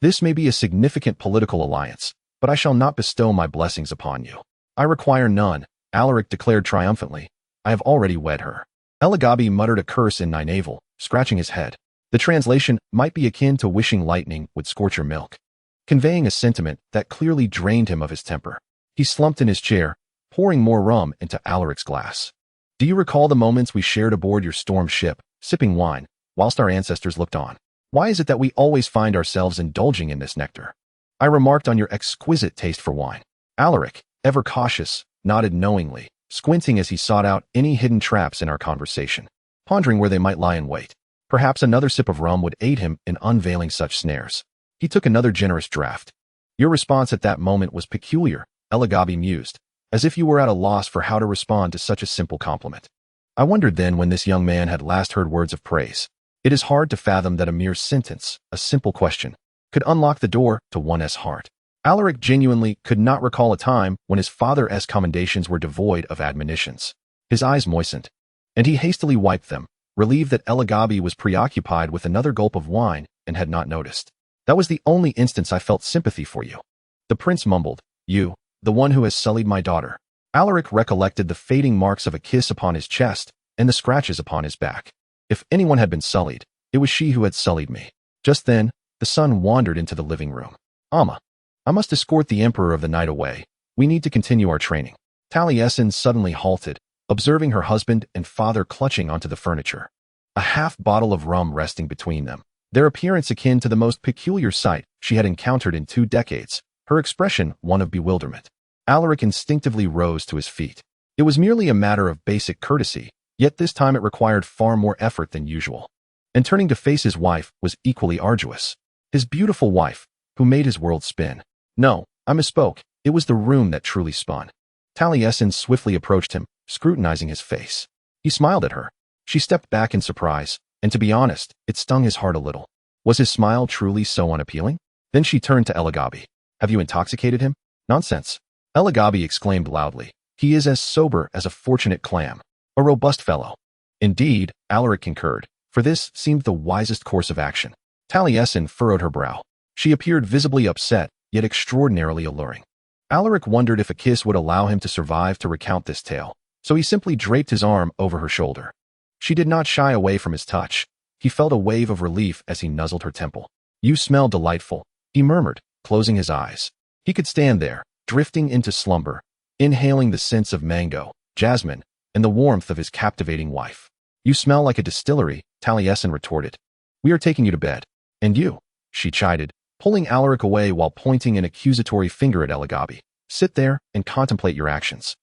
This may be a significant political alliance, but I shall not bestow my blessings upon you. I require none, Alaric declared triumphantly. I have already wed her. Elagabi muttered a curse in Ninavarr, scratching his head. The translation might be akin to wishing lightning would scorch your milk, conveying a sentiment that clearly drained him of his temper. He slumped in his chair, pouring more rum into Alaric's glass. Do you recall the moments we shared aboard your storm ship, sipping wine, whilst our ancestors looked on? Why is it that we always find ourselves indulging in this nectar? I remarked on your exquisite taste for wine. Alaric, ever cautious, nodded knowingly, squinting as he sought out any hidden traps in our conversation, pondering where they might lie in wait. Perhaps another sip of rum would aid him in unveiling such snares. He took another generous draught. Your response at that moment was peculiar, Elagabi mused, as if you were at a loss for how to respond to such a simple compliment. I wondered then when this young man had last heard words of praise. It is hard to fathom that a mere sentence, a simple question, could unlock the door to one's heart. Alaric genuinely could not recall a time when his father's commendations were devoid of admonitions. His eyes moistened, and he hastily wiped them, relieved that Elagabi was preoccupied with another gulp of wine and had not noticed. That was the only instance I felt sympathy for you. The prince mumbled, you, the one who has sullied my daughter. Alaric recollected the fading marks of a kiss upon his chest and the scratches upon his back. If anyone had been sullied, it was she who had sullied me. Just then, the son wandered into the living room. Amma, I must escort the Emperor of the Night away. We need to continue our training. Talasin suddenly halted, observing her husband and father clutching onto the furniture, a half bottle of rum resting between them, their appearance akin to the most peculiar sight she had encountered in 2 decades, her expression one of bewilderment. Alaric instinctively rose to his feet. It was merely a matter of basic courtesy, yet this time it required far more effort than usual. And turning to face his wife was equally arduous. His beautiful wife, who made his world spin. No, I misspoke. It was the room that truly spun. Talasin swiftly approached him, scrutinizing his face. He smiled at her. She stepped back in surprise, and to be honest, it stung his heart a little. Was his smile truly so unappealing? Then she turned to Elagabi. Have you intoxicated him? Nonsense. Elagabi exclaimed loudly. He is as sober as a fortunate clam. A robust fellow. Indeed, Alaric concurred, for this seemed the wisest course of action. Talasin furrowed her brow. She appeared visibly upset, yet extraordinarily alluring. Alaric wondered if a kiss would allow him to survive to recount this tale, so he simply draped his arm over her shoulder. She did not shy away from his touch. He felt a wave of relief as he nuzzled her temple. You smell delightful, he murmured, closing his eyes. He could stand there, drifting into slumber, inhaling the scents of mango, jasmine, and the warmth of his captivating wife. You smell like a distillery, Talasin retorted. We are taking you to bed. And you, she chided, pulling Alaric away while pointing an accusatory finger at Elagabi. Sit there and contemplate your actions.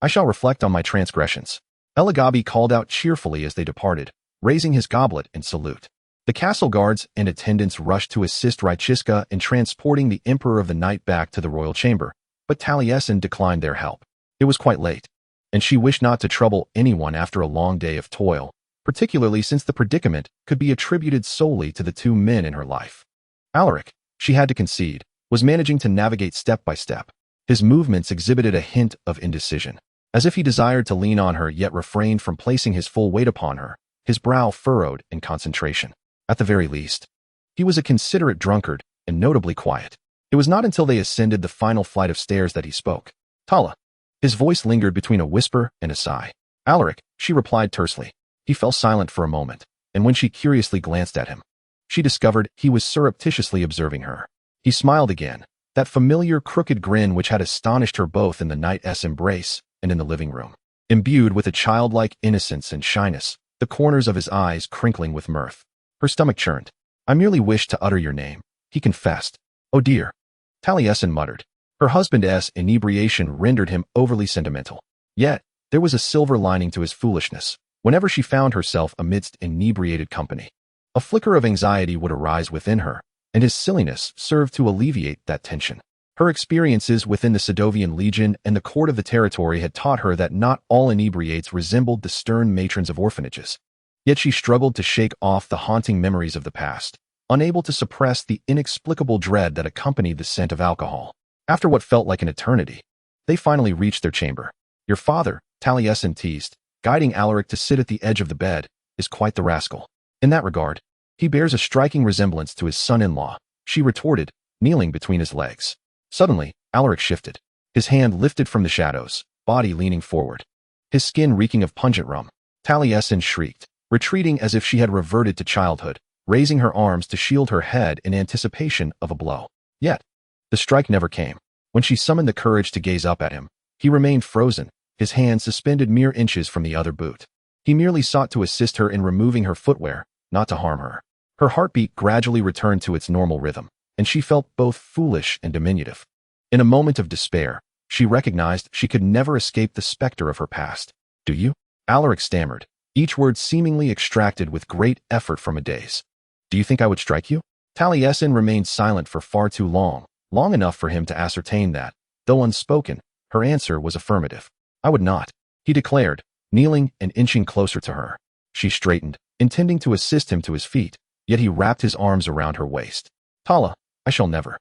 I shall reflect on my transgressions. Elagabi called out cheerfully as they departed, raising his goblet in salute. The castle guards and attendants rushed to assist Rychiska in transporting the Emperor of the Night back to the royal chamber, but Taliesin declined their help. It was quite late, and she wished not to trouble anyone after a long day of toil, particularly since the predicament could be attributed solely to the two men in her life. Alaric, she had to concede, was managing to navigate step by step. His movements exhibited a hint of indecision, as if he desired to lean on her yet refrained from placing his full weight upon her, his brow furrowed in concentration. At the very least, he was a considerate drunkard and notably quiet. It was not until they ascended the final flight of stairs that he spoke. Tala. His voice lingered between a whisper and a sigh. Alaric, she replied tersely. He fell silent for a moment, and when she curiously glanced at him, she discovered he was surreptitiously observing her. He smiled again, that familiar crooked grin which had astonished her both in the night's embrace and in the living room. Imbued with a childlike innocence and shyness, the corners of his eyes crinkling with mirth. Her stomach churned. I merely wished to utter your name, he confessed. Oh dear. Taliesin muttered. Her husband's inebriation rendered him overly sentimental. Yet, there was a silver lining to his foolishness. Whenever she found herself amidst inebriated company, a flicker of anxiety would arise within her, and his silliness served to alleviate that tension. Her experiences within the Sedovian Legion and the court of the territory had taught her that not all inebriates resembled the stern matrons of orphanages. Yet she struggled to shake off the haunting memories of the past, unable to suppress the inexplicable dread that accompanied the scent of alcohol. After what felt like an eternity, they finally reached their chamber. Your father, Taliesin teased, guiding Alaric to sit at the edge of the bed, is quite the rascal. In that regard, he bears a striking resemblance to his son-in-law, she retorted, kneeling between his legs. Suddenly, Alaric shifted, his hand lifted from the shadows, body leaning forward, his skin reeking of pungent rum. Taliesin shrieked, retreating as if she had reverted to childhood, raising her arms to shield her head in anticipation of a blow. Yet, the strike never came. When she summoned the courage to gaze up at him, he remained frozen, his hand suspended mere inches from the other boot. He merely sought to assist her in removing her footwear, not to harm her. Her heartbeat gradually returned to its normal rhythm, and she felt both foolish and diminutive. In a moment of despair, she recognized she could never escape the specter of her past. Do you? Alaric stammered, each word seemingly extracted with great effort from a daze. Do you think I would strike you? Taliesin remained silent for far too long, long enough for him to ascertain that, though unspoken, her answer was affirmative. I would not, he declared, kneeling and inching closer to her. She straightened, intending to assist him to his feet, yet he wrapped his arms around her waist. Tala, I shall never.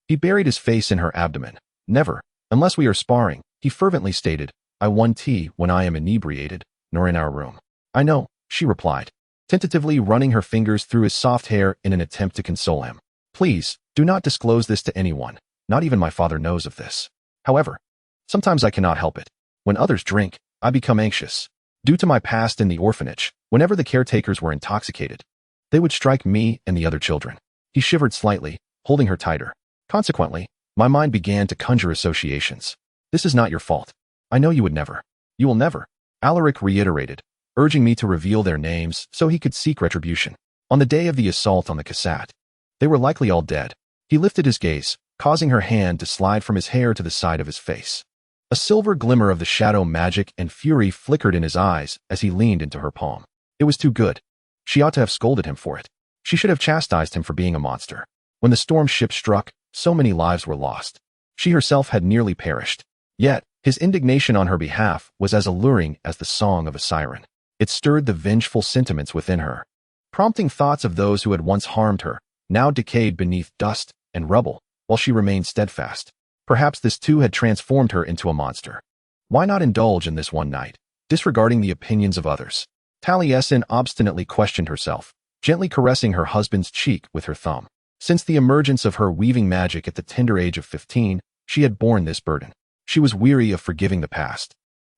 He buried his face in her abdomen. Never, unless we are sparring, he fervently stated. I won tea when I am inebriated, nor in our room. I know, she replied, tentatively running her fingers through his soft hair in an attempt to console him. Please, do not disclose this to anyone. Not even my father knows of this. However, sometimes I cannot help it. When others drink, I become anxious. Due to my past in the orphanage, whenever the caretakers were intoxicated, they would strike me and the other children. He shivered slightly, holding her tighter. Consequently, my mind began to conjure associations. This is not your fault. I know you would never. You will never. Alaric reiterated, urging me to reveal their names so he could seek retribution. On the day of the assault on the cassette, they were likely all dead. He lifted his gaze, causing her hand to slide from his hair to the side of his face. A silver glimmer of the shadow magic and fury flickered in his eyes as he leaned into her palm. It was too good. She ought to have scolded him for it. She should have chastised him for being a monster. When the storm ship struck, so many lives were lost. She herself had nearly perished. Yet, his indignation on her behalf was as alluring as the song of a siren. It stirred the vengeful sentiments within her, prompting thoughts of those who had once harmed her, now decayed beneath dust and rubble, while she remained steadfast. Perhaps this too had transformed her into a monster. Why not indulge in this one night, disregarding the opinions of others? Taliesin obstinately questioned herself, gently caressing her husband's cheek with her thumb. Since the emergence of her weaving magic at the tender age of 15, she had borne this burden. She was weary of forgiving the past.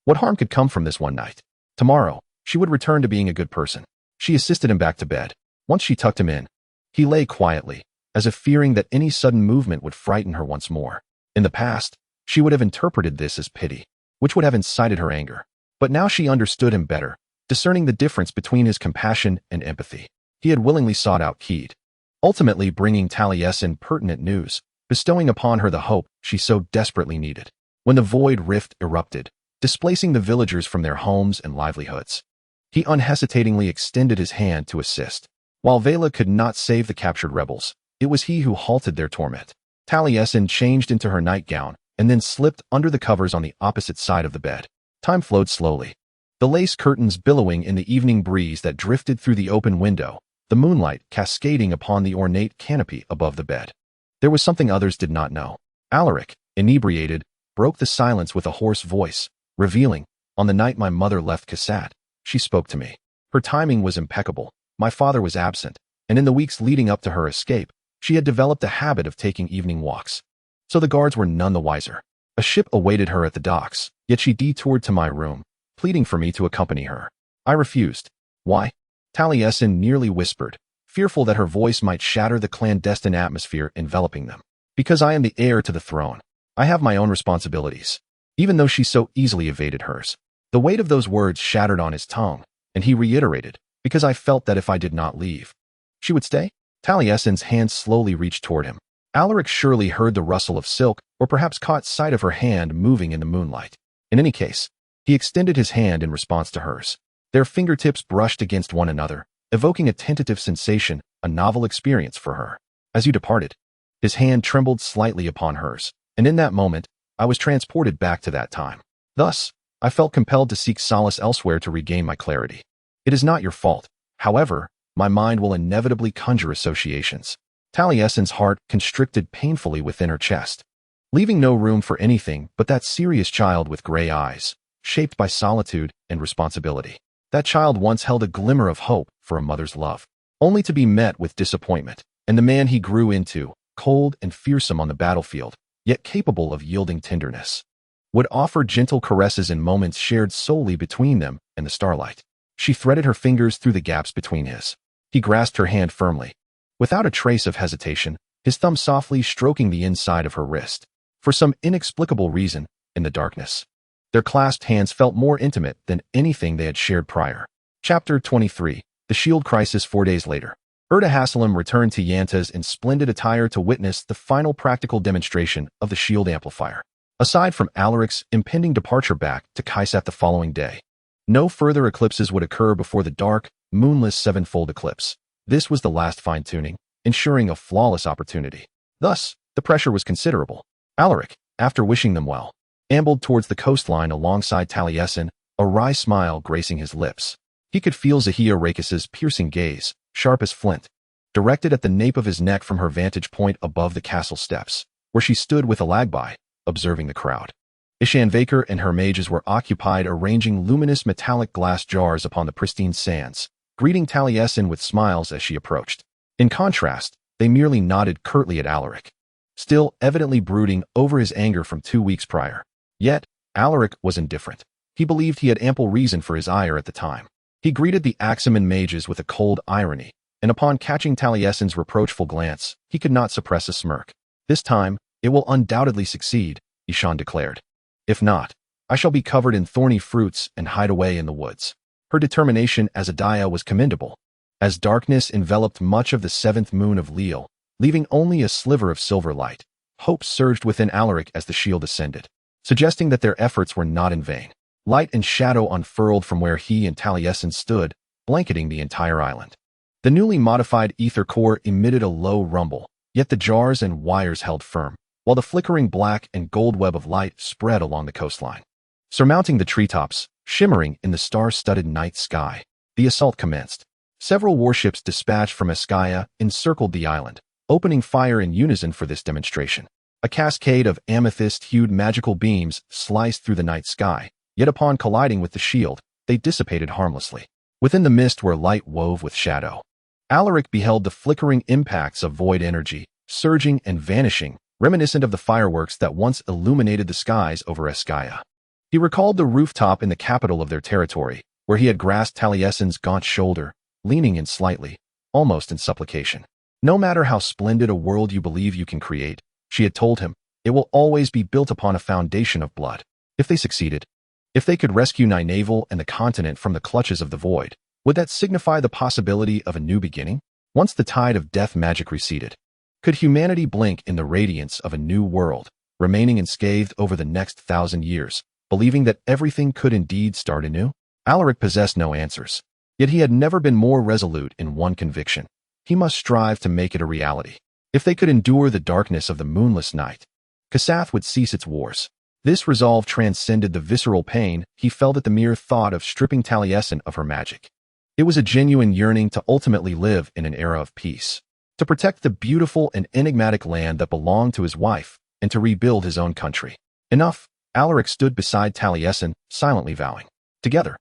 What harm could come from this one night? Tomorrow, she would return to being a good person. She assisted him back to bed. Once she tucked him in, he lay quietly, as if fearing that any sudden movement would frighten her once more. In the past, she would have interpreted this as pity, which would have incited her anger. But now she understood him better, discerning the difference between his compassion and empathy. He had willingly sought out Keed, ultimately bringing Taliesin pertinent news, bestowing upon her the hope she so desperately needed. When the void rift erupted, displacing the villagers from their homes and livelihoods. He unhesitatingly extended his hand to assist. While Vela could not save the captured rebels, it was he who halted their torment. Taliesin changed into her nightgown and then slipped under the covers on the opposite side of the bed. Time flowed slowly. The lace curtains billowing in the evening breeze that drifted through the open window, the moonlight cascading upon the ornate canopy above the bed. There was something others did not know. Alaric, inebriated, broke the silence with a hoarse voice, revealing, on the night my mother left Casat, she spoke to me. Her timing was impeccable. My father was absent, and in the weeks leading up to her escape, she had developed a habit of taking evening walks. So the guards were none the wiser. A ship awaited her at the docks, yet she detoured to my room, pleading for me to accompany her. I refused. Why? Taliesin nearly whispered, fearful that her voice might shatter the clandestine atmosphere enveloping them. Because I am the heir to the throne. I have my own responsibilities. Even though she so easily evaded hers. The weight of those words shattered on his tongue, and he reiterated, because I felt that if I did not leave, she would stay? Taliesin's hand slowly reached toward him. Alaric surely heard the rustle of silk, or perhaps caught sight of her hand moving in the moonlight. In any case, he extended his hand in response to hers. Their fingertips brushed against one another, evoking a tentative sensation, a novel experience for her. As you departed, his hand trembled slightly upon hers, and in that moment, I was transported back to that time. Thus, I felt compelled to seek solace elsewhere to regain my clarity. It is not your fault. However, my mind will inevitably conjure associations. Taliesin's heart constricted painfully within her chest, leaving no room for anything but that serious child with gray eyes, shaped by solitude and responsibility. That child once held a glimmer of hope for a mother's love, only to be met with disappointment, and the man he grew into, cold and fearsome on the battlefield, yet capable of yielding tenderness, would offer gentle caresses in moments shared solely between them and the starlight. She threaded her fingers through the gaps between his. He grasped her hand firmly, without a trace of hesitation, his thumb softly stroking the inside of her wrist. For some inexplicable reason, in the darkness, their clasped hands felt more intimate than anything they had shared prior. Chapter 23. The Shield Crisis 4 days later. Erda Hassalam returned to Yanta's in splendid attire to witness the final practical demonstration of the shield amplifier. Aside from Alaric's impending departure back to Kaisat the following day, no further eclipses would occur before the dark, moonless sevenfold eclipse. This was the last fine-tuning, ensuring a flawless opportunity. Thus, the pressure was considerable. Alaric, after wishing them well, ambled towards the coastline alongside Taliesin, a wry smile gracing his lips. He could feel Zahia Rakis's piercing gaze, sharp as flint, directed at the nape of his neck from her vantage point above the castle steps, where she stood with Alagbai, observing the crowd. Ishanvaker and her mages were occupied arranging luminous metallic glass jars upon the pristine sands, greeting Taliesin with smiles as she approached. In contrast, they merely nodded curtly at Alaric, still evidently brooding over his anger from 2 weeks prior. Yet, Alaric was indifferent. He believed he had ample reason for his ire at the time. He greeted the Aximan mages with a cold irony, and upon catching Taliesin's reproachful glance, he could not suppress a smirk. This time, it will undoubtedly succeed, Ishan declared. If not, I shall be covered in thorny fruits and hide away in the woods. Her determination as a Daya was commendable. As darkness enveloped much of the seventh moon of Leal, leaving only a sliver of silver light, hope surged within Alaric as the shield ascended, suggesting that their efforts were not in vain. Light and shadow unfurled from where he and Taliesin stood, blanketing the entire island. The newly modified ether core emitted a low rumble, yet the jars and wires held firm, while the flickering black and gold web of light spread along the coastline. Surmounting the treetops, shimmering in the star-studded night sky, the assault commenced. Several warships dispatched from Eskaya encircled the island, opening fire in unison for this demonstration. A cascade of amethyst-hued magical beams sliced through the night sky, yet upon colliding with the shield, they dissipated harmlessly. Within the mist where light wove with shadow, Alaric beheld the flickering impacts of void energy, surging and vanishing, reminiscent of the fireworks that once illuminated the skies over Eskaya. He recalled the rooftop in the capital of their territory, where he had grasped Taliesin's gaunt shoulder, leaning in slightly, almost in supplication. No matter how splendid a world you believe you can create, she had told him, it will always be built upon a foundation of blood. If they succeeded, if they could rescue Ninavarr and the continent from the clutches of the void, would that signify the possibility of a new beginning? Once the tide of death magic receded, could humanity blink in the radiance of a new world, remaining unscathed over the next 1,000 years, believing that everything could indeed start anew? Alaric possessed no answers. Yet he had never been more resolute in one conviction. He must strive to make it a reality. If they could endure the darkness of the moonless night, Kasath would cease its wars. This resolve transcended the visceral pain he felt at the mere thought of stripping Talasin of her magic. It was a genuine yearning to ultimately live in an era of peace, to protect the beautiful and enigmatic land that belonged to his wife, and to rebuild his own country. Enough, Alaric stood beside Talasin, silently vowing. Together,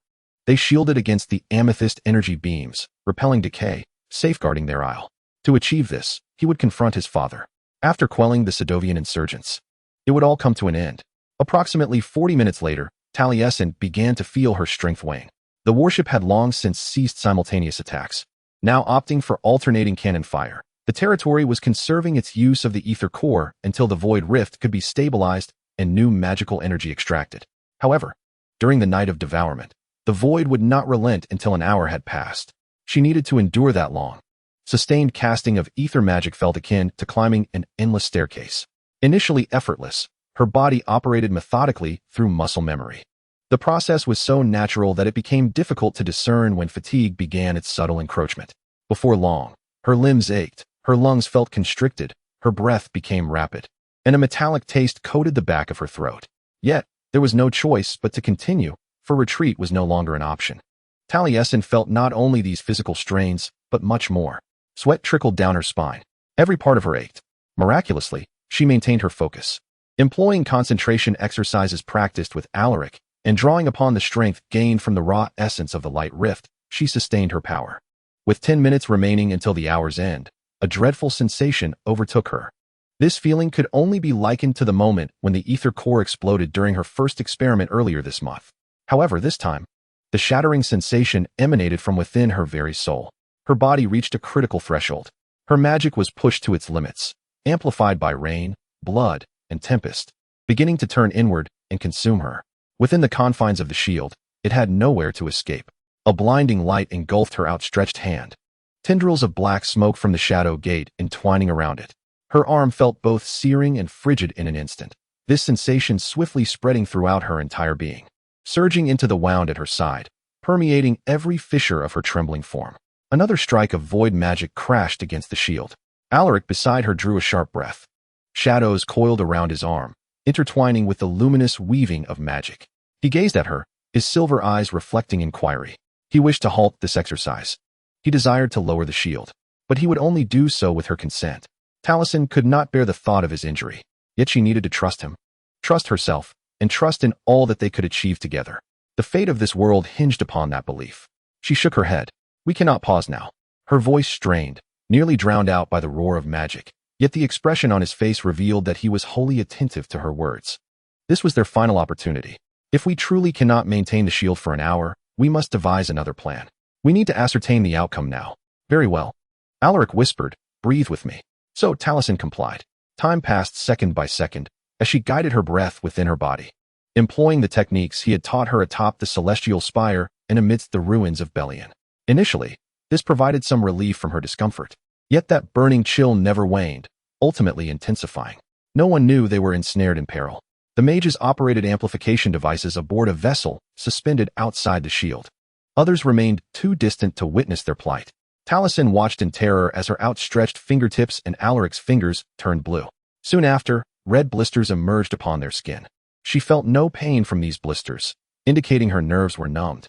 they shielded against the amethyst energy beams, repelling decay, safeguarding their isle. To achieve this, he would confront his father. After quelling the Sedovian insurgents, it would all come to an end. Approximately 40 minutes later, Talasin began to feel her strength wane. The warship had long since ceased simultaneous attacks. Now opting for alternating cannon fire, the territory was conserving its use of the ether core until the void rift could be stabilized and new magical energy extracted. However, during the night of devourment, the void would not relent until an hour had passed. She needed to endure that long. Sustained casting of ether magic felt akin to climbing an endless staircase. Initially effortless, her body operated methodically through muscle memory. The process was so natural that it became difficult to discern when fatigue began its subtle encroachment. Before long, her limbs ached, her lungs felt constricted, her breath became rapid, and a metallic taste coated the back of her throat. Yet, there was no choice but to continue, for retreat was no longer an option. Talasin felt not only these physical strains, but much more. Sweat trickled down her spine. Every part of her ached. Miraculously, she maintained her focus. Employing concentration exercises practiced with Alaric, and drawing upon the strength gained from the raw essence of the light rift, she sustained her power. With 10 minutes remaining until the hour's end, a dreadful sensation overtook her. This feeling could only be likened to the moment when the ether core exploded during her first experiment earlier this month. However, this time, the shattering sensation emanated from within her very soul. Her body reached a critical threshold. Her magic was pushed to its limits, amplified by rain, blood, and tempest, beginning to turn inward and consume her. Within the confines of the shield, it had nowhere to escape. A blinding light engulfed her outstretched hand. Tendrils of black smoke from the shadow gate entwining around it. Her arm felt both searing and frigid in an instant, this sensation swiftly spreading throughout her entire being, surging into the wound at her side, permeating every fissure of her trembling form. Another strike of void magic crashed against the shield. Alaric beside her drew a sharp breath. Shadows coiled around his arm, intertwining with the luminous weaving of magic. He gazed at her, his silver eyes reflecting inquiry. He wished to halt this exercise. He desired to lower the shield, but he would only do so with her consent. Talasin could not bear the thought of his injury, yet she needed to trust him, trust herself, and trust in all that they could achieve together. The fate of this world hinged upon that belief. She shook her head. We cannot pause now. Her voice strained, nearly drowned out by the roar of magic, yet the expression on his face revealed that he was wholly attentive to her words. This was their final opportunity. If we truly cannot maintain the shield for an hour, we must devise another plan. We need to ascertain the outcome now. Very well. Alaric whispered, breathe with me. So Talasin complied. Time passed second by second, as she guided her breath within her body, employing the techniques he had taught her atop the celestial spire and amidst the ruins of Belian. Initially, this provided some relief from her discomfort, yet that burning chill never waned, ultimately intensifying. No one knew they were ensnared in peril. The mages operated amplification devices aboard a vessel suspended outside the shield. Others remained too distant to witness their plight. Talasin watched in terror as her outstretched fingertips and Alaric's fingers turned blue. Soon after, red blisters emerged upon their skin. She felt no pain from these blisters, indicating her nerves were numbed.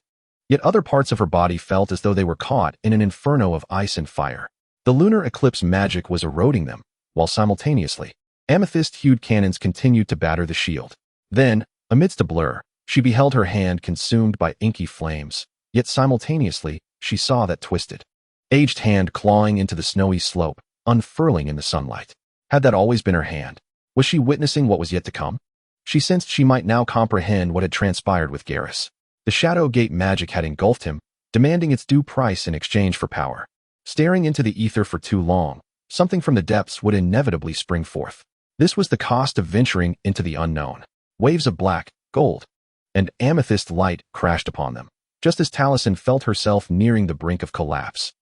Yet other parts of her body felt as though they were caught in an inferno of ice and fire. The lunar eclipse magic was eroding them, while simultaneously, amethyst-hued cannons continued to batter the shield. Then, amidst a blur, she beheld her hand consumed by inky flames, yet simultaneously, she saw that twisted, aged hand clawing into the snowy slope, unfurling in the sunlight. Had that always been her hand? Was she witnessing what was yet to come? She sensed she might now comprehend what had transpired with Garrus. The Shadow Gate magic had engulfed him, demanding its due price in exchange for power. Staring into the ether for too long, something from the depths would inevitably spring forth. This was the cost of venturing into the unknown. Waves of black, gold, and amethyst light crashed upon them, just as Talasin felt herself nearing the brink of collapse.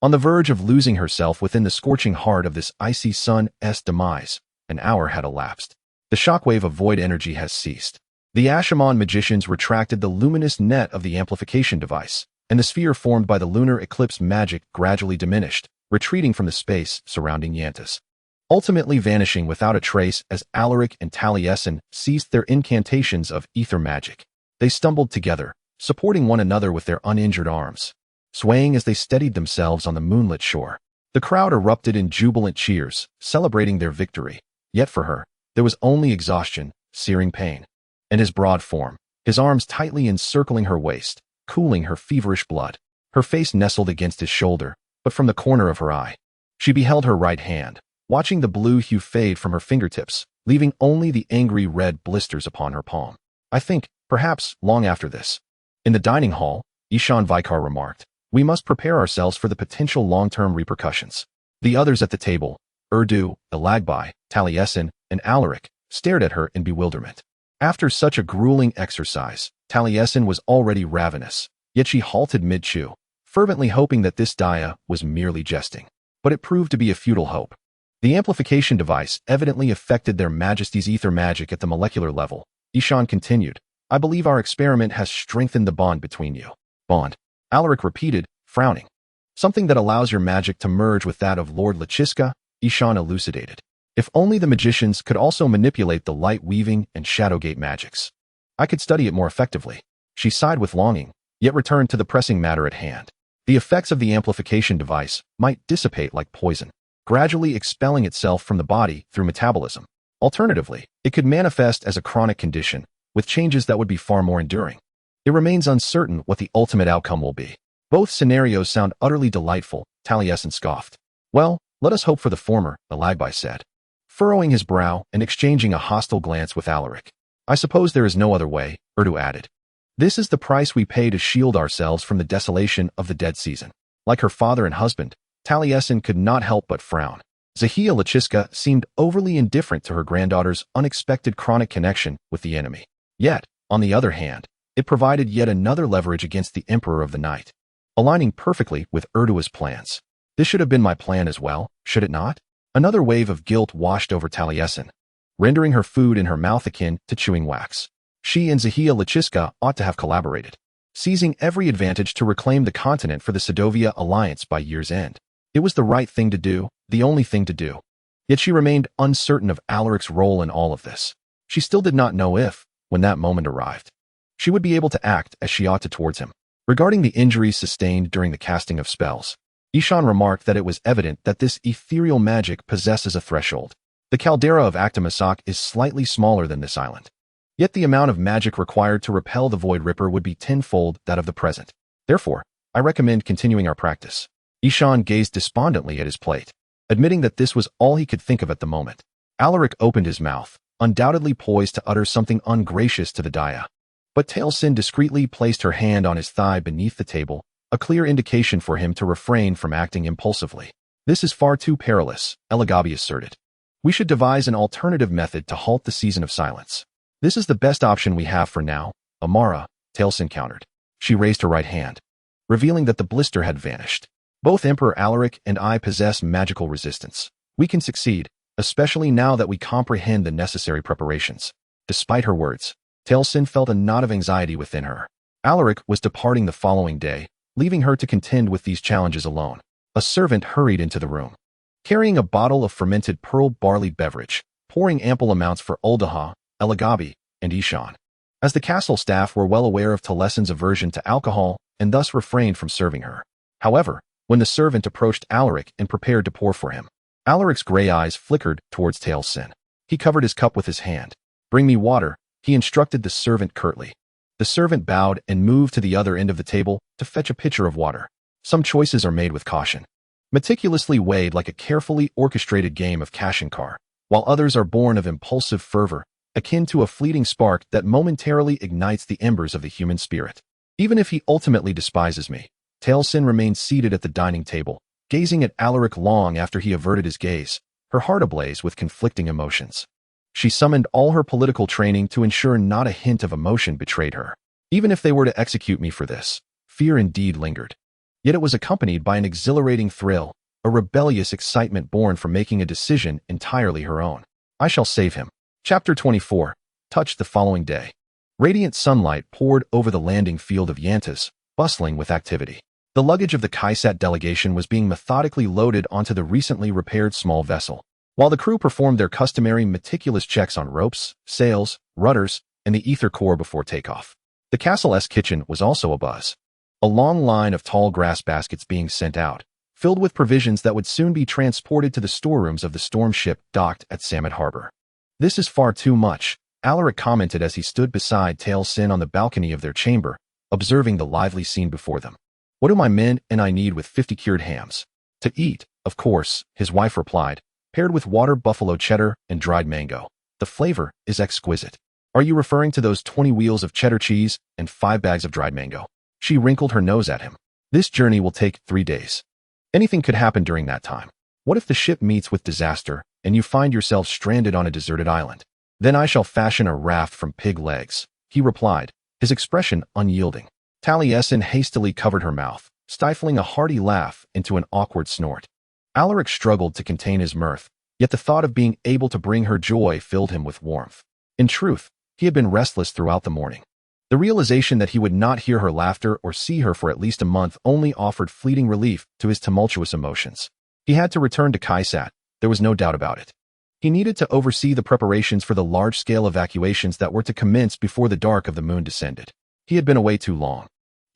On the verge of losing herself within the scorching heart of this icy sun's demise, an hour had elapsed. The shockwave of void energy has ceased. The Ashamon magicians retracted the luminous net of the amplification device, and the sphere formed by the lunar eclipse magic gradually diminished, retreating from the space surrounding Yantas, ultimately vanishing without a trace as Alaric and Taliesin ceased their incantations of ether magic. They stumbled together, supporting one another with their uninjured arms, swaying as they steadied themselves on the moonlit shore. The crowd erupted in jubilant cheers, celebrating their victory. Yet for her, there was only exhaustion, searing pain. And his broad form, his arms tightly encircling her waist, cooling her feverish blood. Her face nestled against his shoulder, but from the corner of her eye, she beheld her right hand, watching the blue hue fade from her fingertips, leaving only the angry red blisters upon her palm. I think, perhaps, long after this. In the dining hall, Ishan Vikar remarked, we must prepare ourselves for the potential long-term repercussions. The others at the table, Urdu, Alagbai, Taliesin, and Alaric, stared at her in bewilderment. After such a grueling exercise, Taliesin was already ravenous, yet she halted mid-chew, fervently hoping that this Daya was merely jesting. But it proved to be a futile hope. The amplification device evidently affected their majesties' ether magic at the molecular level. Ishan continued, I believe our experiment has strengthened the bond between you. Bond. Alaric repeated, frowning. Something that allows your magic to merge with that of Lord Lachiska, Ishan elucidated. If only the magicians could also manipulate the light-weaving and shadowgate magics, I could study it more effectively. She sighed with longing, yet returned to the pressing matter at hand. The effects of the amplification device might dissipate like poison, gradually expelling itself from the body through metabolism. Alternatively, it could manifest as a chronic condition, with changes that would be far more enduring. It remains uncertain what the ultimate outcome will be. Both scenarios sound utterly delightful, Taliesin scoffed. Well, let us hope for the former, Alagbai said, furrowing his brow and exchanging a hostile glance with Alaric. I suppose there is no other way, Urdu added. This is the price we pay to shield ourselves from the desolation of the dead season. Like her father and husband, Taliesin could not help but frown. Zahia Lachiska seemed overly indifferent to her granddaughter's unexpected chronic connection with the enemy. Yet, on the other hand, it provided yet another leverage against the Emperor of the Night, aligning perfectly with Urdu's plans. This should have been my plan as well, should it not? Another wave of guilt washed over Taliesin, rendering her food in her mouth akin to chewing wax. She and Zahia Lachiska ought to have collaborated, seizing every advantage to reclaim the continent for the Sedovia alliance by year's end. It was the right thing to do, the only thing to do. Yet she remained uncertain of Alaric's role in all of this. She still did not know if, when that moment arrived, she would be able to act as she ought to towards him. Regarding the injuries sustained during the casting of spells, Ishan remarked that it was evident that this ethereal magic possesses a threshold. The caldera of Actimasak is slightly smaller than this island. Yet the amount of magic required to repel the Void Ripper would be tenfold that of the present. Therefore, I recommend continuing our practice. Ishan gazed despondently at his plate, admitting that this was all he could think of at the moment. Alaric opened his mouth, undoubtedly poised to utter something ungracious to the Daya. But Taliesin discreetly placed her hand on his thigh beneath the table, a clear indication for him to refrain from acting impulsively. This is far too perilous, Elagabi asserted. We should devise an alternative method to halt the season of silence. This is the best option we have for now, Amara, Taliesin countered. She raised her right hand, revealing that the blister had vanished. Both Emperor Alaric and I possess magical resistance. We can succeed, especially now that we comprehend the necessary preparations. Despite her words, Taliesin felt a knot of anxiety within her. Alaric was departing the following day, leaving her to contend with these challenges alone. A servant hurried into the room, carrying a bottle of fermented pearl barley beverage, pouring ample amounts for Uldaha, Elagabi, and Ishan. As the castle staff were well aware of Talasin's aversion to alcohol and thus refrained from serving her. However, when the servant approached Alaric and prepared to pour for him, Alaric's gray eyes flickered towards Taliesin. He covered his cup with his hand. Bring me water, he instructed the servant curtly. The servant bowed and moved to the other end of the table to fetch a pitcher of water. Some choices are made with caution, meticulously weighed like a carefully orchestrated game of Kashinkar, while others are born of impulsive fervor, akin to a fleeting spark that momentarily ignites the embers of the human spirit. Even if he ultimately despises me, Taliesin remained seated at the dining table, gazing at Alaric long after he averted his gaze, her heart ablaze with conflicting emotions. She summoned all her political training to ensure not a hint of emotion betrayed her. Even if they were to execute me for this, fear indeed lingered. Yet it was accompanied by an exhilarating thrill, a rebellious excitement born from making a decision entirely her own. I shall save him. Chapter 24. Touched the following day. Radiant sunlight poured over the landing field of Yantas, bustling with activity. The luggage of the Kaisat delegation was being methodically loaded onto the recently repaired small vessel, while the crew performed their customary meticulous checks on ropes, sails, rudders, and the ether core before takeoff. The castle's kitchen was also abuzz. A long line of tall grass baskets being sent out, filled with provisions that would soon be transported to the storerooms of the storm ship docked at Samet Harbor. "This is far too much," Alaric commented as he stood beside Talasin on the balcony of their chamber, observing the lively scene before them. "What do my men and I need with 50 cured hams?" "To eat, of course," his wife replied, "paired with water buffalo cheddar and dried mango. The flavor is exquisite." "Are you referring to those 20 wheels of cheddar cheese and 5 bags of dried mango?" She wrinkled her nose at him. "This journey will take 3 days. Anything could happen during that time. What if the ship meets with disaster and you find yourself stranded on a deserted island? Then I shall fashion a raft from pig legs," he replied, his expression unyielding. Talasin hastily covered her mouth, stifling a hearty laugh into an awkward snort. Alaric struggled to contain his mirth, yet the thought of being able to bring her joy filled him with warmth. In truth, he had been restless throughout the morning. The realization that he would not hear her laughter or see her for at least a month only offered fleeting relief to his tumultuous emotions. He had to return to Kaisat, there was no doubt about it. He needed to oversee the preparations for the large-scale evacuations that were to commence before the dark of the moon descended. He had been away too long,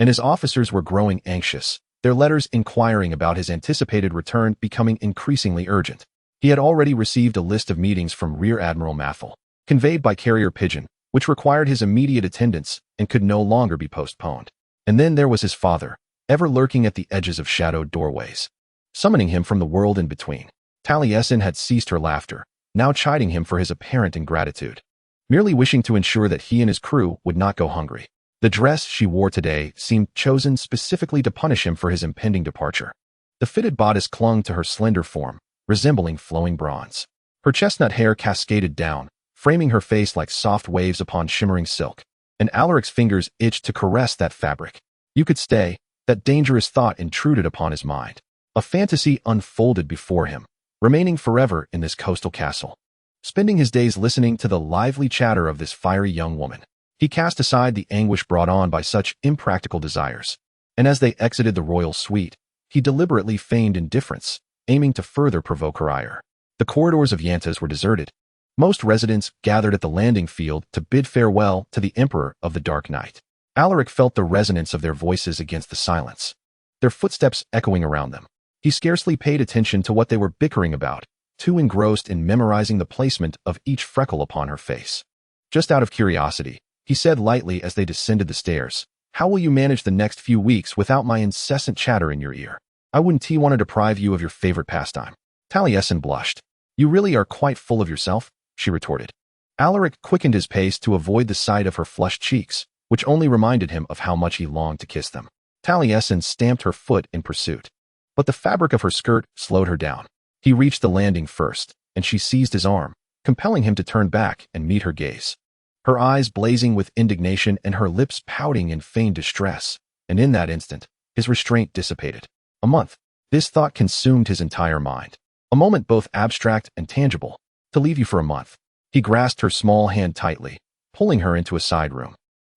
and his officers were growing anxious, their letters inquiring about his anticipated return becoming increasingly urgent. He had already received a list of meetings from Rear Admiral Mathel, conveyed by carrier pigeon, which required his immediate attendance and could no longer be postponed. And then there was his father, ever lurking at the edges of shadowed doorways, summoning him from the world in between. Talasin had ceased her laughter, now chiding him for his apparent ingratitude, merely wishing to ensure that he and his crew would not go hungry. The dress she wore today seemed chosen specifically to punish him for his impending departure. The fitted bodice clung to her slender form, resembling flowing bronze. Her chestnut hair cascaded down, framing her face like soft waves upon shimmering silk, and Alaric's fingers itched to caress that fabric. "You could stay," that dangerous thought intruded upon his mind. A fantasy unfolded before him, remaining forever in this coastal castle, spending his days listening to the lively chatter of this fiery young woman. He cast aside the anguish brought on by such impractical desires, and as they exited the royal suite, he deliberately feigned indifference, aiming to further provoke her ire. The corridors of Yantas were deserted. Most residents gathered at the landing field to bid farewell to the Emperor of the Dark Night. Alaric felt the resonance of their voices against the silence, their footsteps echoing around them. He scarcely paid attention to what they were bickering about, too engrossed in memorizing the placement of each freckle upon her face. Just out of curiosity, he said lightly as they descended the stairs, "How will you manage the next few weeks without my incessant chatter in your ear? I wouldn't want to deprive you of your favorite pastime." Talasin blushed. "You really are quite full of yourself," she retorted. Alaric quickened his pace to avoid the sight of her flushed cheeks, which only reminded him of how much he longed to kiss them. Talasin stamped her foot in pursuit, but the fabric of her skirt slowed her down. He reached the landing first, and she seized his arm, compelling him to turn back and meet her gaze. Her eyes blazing with indignation and her lips pouting in feigned distress, and in that instant, his restraint dissipated. A month. This thought consumed his entire mind. A moment both abstract and tangible. To leave you for a month. He grasped her small hand tightly, pulling her into a side room.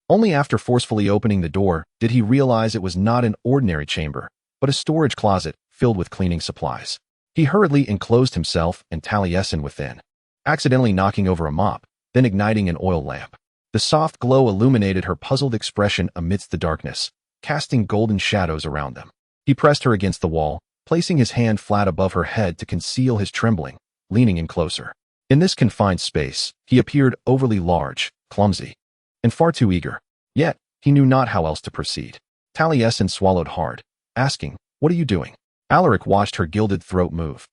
Only after forcefully opening the door did he realize it was not an ordinary chamber, but a storage closet filled with cleaning supplies. He hurriedly enclosed himself and Talasin within, accidentally knocking over a mop, then igniting an oil lamp. The soft glow illuminated her puzzled expression amidst the darkness, casting golden shadows around them. He pressed her against the wall, placing his hand flat above her head to conceal his trembling, leaning in closer. In this confined space, he appeared overly large, clumsy, and far too eager. Yet, he knew not how else to proceed. Talasin swallowed hard, asking, "What are you doing?" Alaric watched her gilded throat move,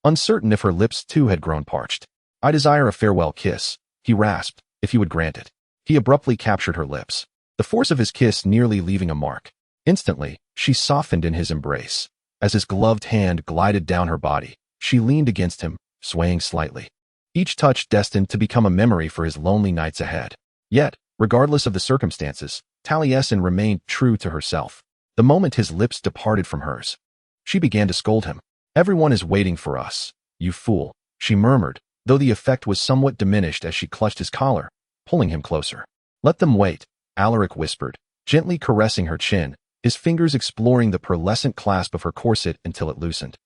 uncertain if her lips too had grown parched. "I desire a farewell kiss," he rasped, "if you would grant it." He abruptly captured her lips, the force of his kiss nearly leaving a mark. Instantly, she softened in his embrace. As his gloved hand glided down her body, she leaned against him, swaying slightly, each touch destined to become a memory for his lonely nights ahead. Yet, regardless of the circumstances, Talasin remained true to herself. The moment his lips departed from hers, she began to scold him. "Everyone is waiting for us, you fool," she murmured, though the effect was somewhat diminished as she clutched his collar, pulling him closer. Let them wait, Alaric whispered, gently caressing her chin, his fingers exploring the pearlescent clasp of her corset until it loosened,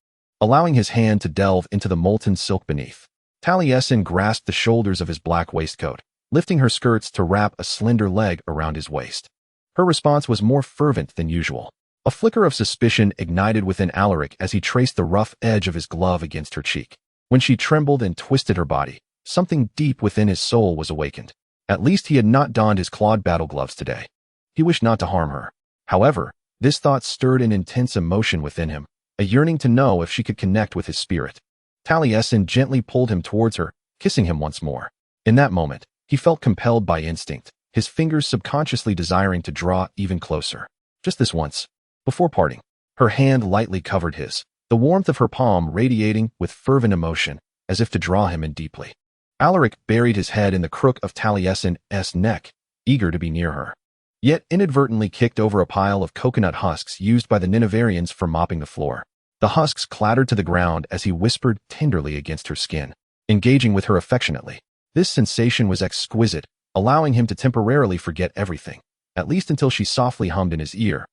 allowing his hand to delve into the molten silk beneath. Taliesin grasped the shoulders of his black waistcoat, lifting her skirts to wrap a slender leg around his waist. Her response was more fervent than usual. A flicker of suspicion ignited within Alaric as he traced the rough edge of his glove against her cheek. When she trembled and twisted her body, something deep within his soul was awakened. At least he had not donned his clawed battle gloves today. He wished not to harm her. However, this thought stirred an intense emotion within him, a yearning to know if she could connect with his spirit. Taliesin gently pulled him towards her, kissing him once more. In that moment, he felt compelled by instinct, his fingers subconsciously desiring to draw even closer. Just this once. Before parting, her hand lightly covered his, the warmth of her palm radiating with fervent emotion, as if to draw him in deeply. Alaric buried his head in the crook of Taliesin's neck, eager to be near her, yet inadvertently kicked over a pile of coconut husks used by the Ninavarrians for mopping the floor. The husks clattered to the ground as he whispered tenderly against her skin, engaging with her affectionately. This sensation was exquisite, allowing him to temporarily forget everything, at least until she softly hummed in his ear,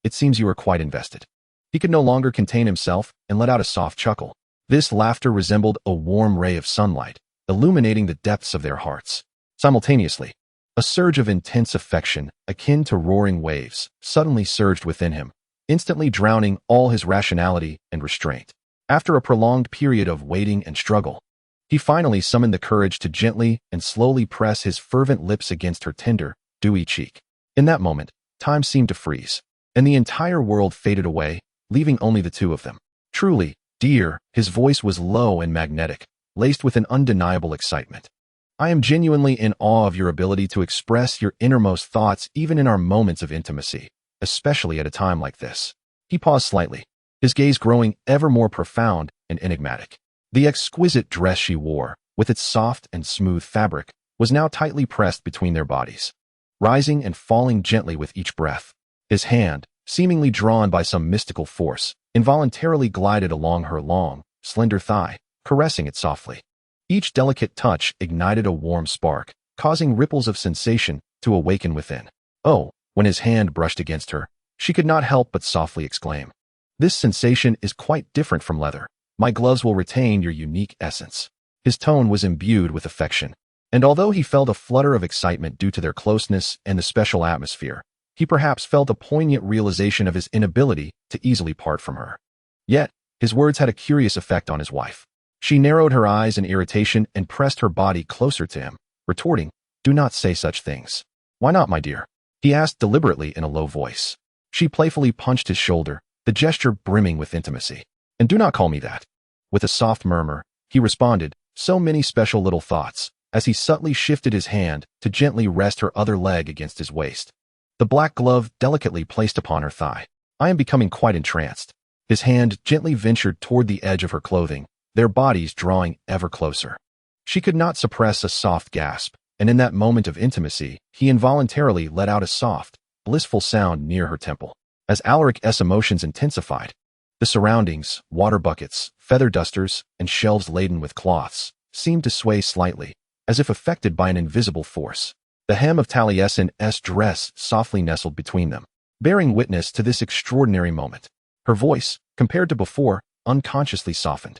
"It seems you are quite invested." He could no longer contain himself and let out a soft chuckle. This laughter resembled a warm ray of sunlight, illuminating the depths of their hearts. Simultaneously, a surge of intense affection, akin to roaring waves, suddenly surged within him, instantly drowning all his rationality and restraint. After a prolonged period of waiting and struggle, he finally summoned the courage to gently and slowly press his fervent lips against her tender, dewy cheek. In that moment, time seemed to freeze, and the entire world faded away, leaving only the two of them. "Truly, dear," his voice was low and magnetic, laced with an undeniable excitement. "I am genuinely in awe of your ability to express your innermost thoughts even in our moments of intimacy, especially at a time like this." He paused slightly, his gaze growing ever more profound and enigmatic. The exquisite dress she wore, with its soft and smooth fabric, was now tightly pressed between their bodies, rising and falling gently with each breath. His hand, seemingly drawn by some mystical force, involuntarily glided along her long, slender thigh, caressing it softly. Each delicate touch ignited a warm spark, causing ripples of sensation to awaken within. "Oh," when his hand brushed against her, she could not help but softly exclaim. "This sensation is quite different from leather. My gloves will retain your unique essence." His tone was imbued with affection, and although he felt a flutter of excitement due to their closeness and the special atmosphere, he perhaps felt a poignant realization of his inability to easily part from her. Yet, his words had a curious effect on his wife. She narrowed her eyes in irritation and pressed her body closer to him, retorting, "Do not say such things." "Why not, my dear?" he asked deliberately in a low voice. She playfully punched his shoulder, the gesture brimming with intimacy. "And do not call me that." With a soft murmur, he responded, so many special little thoughts, as he subtly shifted his hand to gently rest her other leg against his waist. The black glove delicately placed upon her thigh. "I am becoming quite entranced." His hand gently ventured toward the edge of her clothing, their bodies drawing ever closer. She could not suppress a soft gasp, and in that moment of intimacy, he involuntarily let out a soft, blissful sound near her temple. As Alaric's emotions intensified, the surroundings, water buckets, feather dusters, and shelves laden with cloths, seemed to sway slightly, as if affected by an invisible force. The hem of Taliesin's dress softly nestled between them, bearing witness to this extraordinary moment. Her voice, compared to before, unconsciously softened.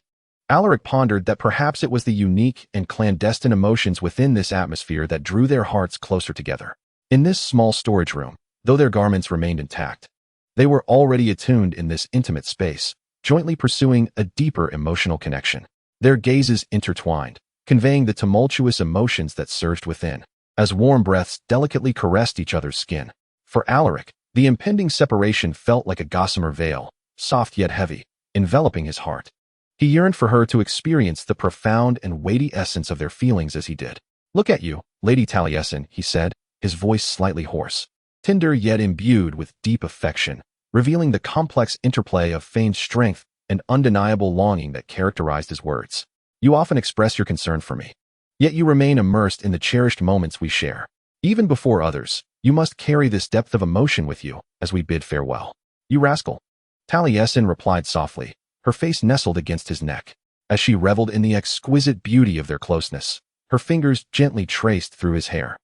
Alaric pondered that perhaps it was the unique and clandestine emotions within this atmosphere that drew their hearts closer together. In this small storage room, though their garments remained intact, they were already attuned in this intimate space, jointly pursuing a deeper emotional connection. Their gazes intertwined, conveying the tumultuous emotions that surged within, as warm breaths delicately caressed each other's skin. For Alaric, the impending separation felt like a gossamer veil, soft yet heavy, enveloping his heart. He yearned for her to experience the profound and weighty essence of their feelings as he did. "Look at you, Lady Taliesin," he said, his voice slightly hoarse, tender yet imbued with deep affection, revealing the complex interplay of feigned strength and undeniable longing that characterized his words. "You often express your concern for me, yet you remain immersed in the cherished moments we share. Even before others, you must carry this depth of emotion with you as we bid farewell." "You rascal," Taliesin replied softly, her face nestled against his neck. As she reveled in the exquisite beauty of their closeness, her fingers gently traced through his hair.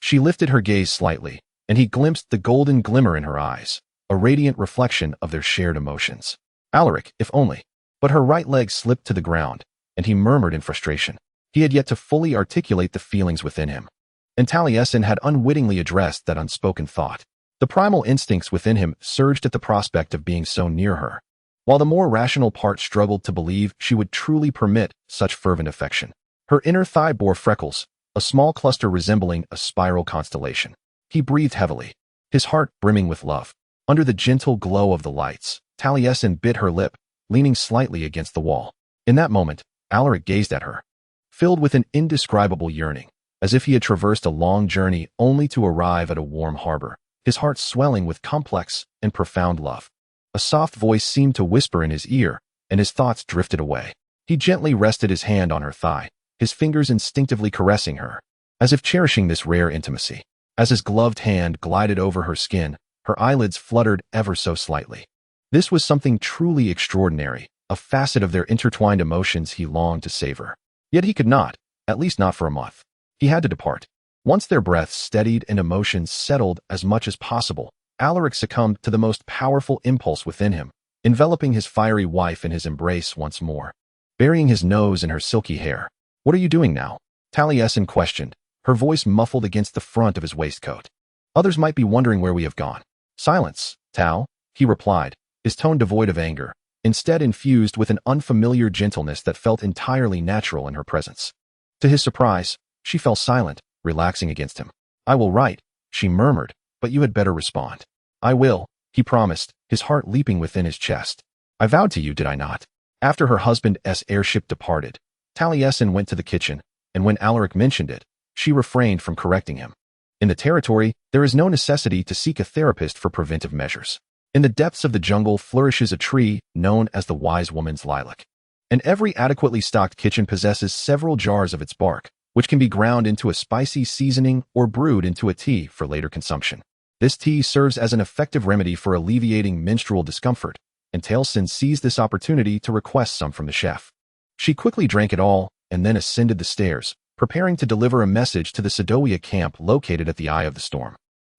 She lifted her gaze slightly, and he glimpsed the golden glimmer in her eyes, a radiant reflection of their shared emotions. Alaric, if only. But her right leg slipped to the ground, and he murmured in frustration. He had yet to fully articulate the feelings within him. And Taliesin had unwittingly addressed that unspoken thought. The primal instincts within him surged at the prospect of being so near her, while the more rational part struggled to believe she would truly permit such fervent affection. Her inner thigh bore freckles, a small cluster resembling a spiral constellation. He breathed heavily, his heart brimming with love. Under the gentle glow of the lights, Taliesin bit her lip, leaning slightly against the wall. In that moment, Alaric gazed at her, filled with an indescribable yearning, as if he had traversed a long journey only to arrive at a warm harbor, his heart swelling with complex and profound love. A soft voice seemed to whisper in his ear, and his thoughts drifted away. He gently rested his hand on her thigh, his fingers instinctively caressing her, as if cherishing this rare intimacy. As his gloved hand glided over her skin, her eyelids fluttered ever so slightly. This was something truly extraordinary, a facet of their intertwined emotions he longed to savor. Yet he could not, at least not for a month. He had to depart. Once their breaths steadied and emotions settled as much as possible, Alaric succumbed to the most powerful impulse within him, enveloping his fiery wife in his embrace once more, burying his nose in her silky hair. "What are you doing now?" Taliesin questioned, her voice muffled against the front of his waistcoat. "Others might be wondering where we have gone." "Silence, Tal," he replied, his tone devoid of anger, instead infused with an unfamiliar gentleness that felt entirely natural in her presence. To his surprise, she fell silent, relaxing against him. "I will write," she murmured, "but you had better respond." "I will," he promised, his heart leaping within his chest. "I vowed to you, did I not?" After her husband's airship departed, Taliesin went to the kitchen, and when Alaric mentioned it, she refrained from correcting him. In the territory, there is no necessity to seek a therapist for preventive measures. In the depths of the jungle flourishes a tree known as the wise woman's lilac. And every adequately stocked kitchen possesses several jars of its bark, which can be ground into a spicy seasoning or brewed into a tea for later consumption. This tea serves as an effective remedy for alleviating menstrual discomfort, and Talasin seized this opportunity to request some from the chef. She quickly drank it all and then ascended the stairs, preparing to deliver a message to the Sedowia camp located at the eye of the storm.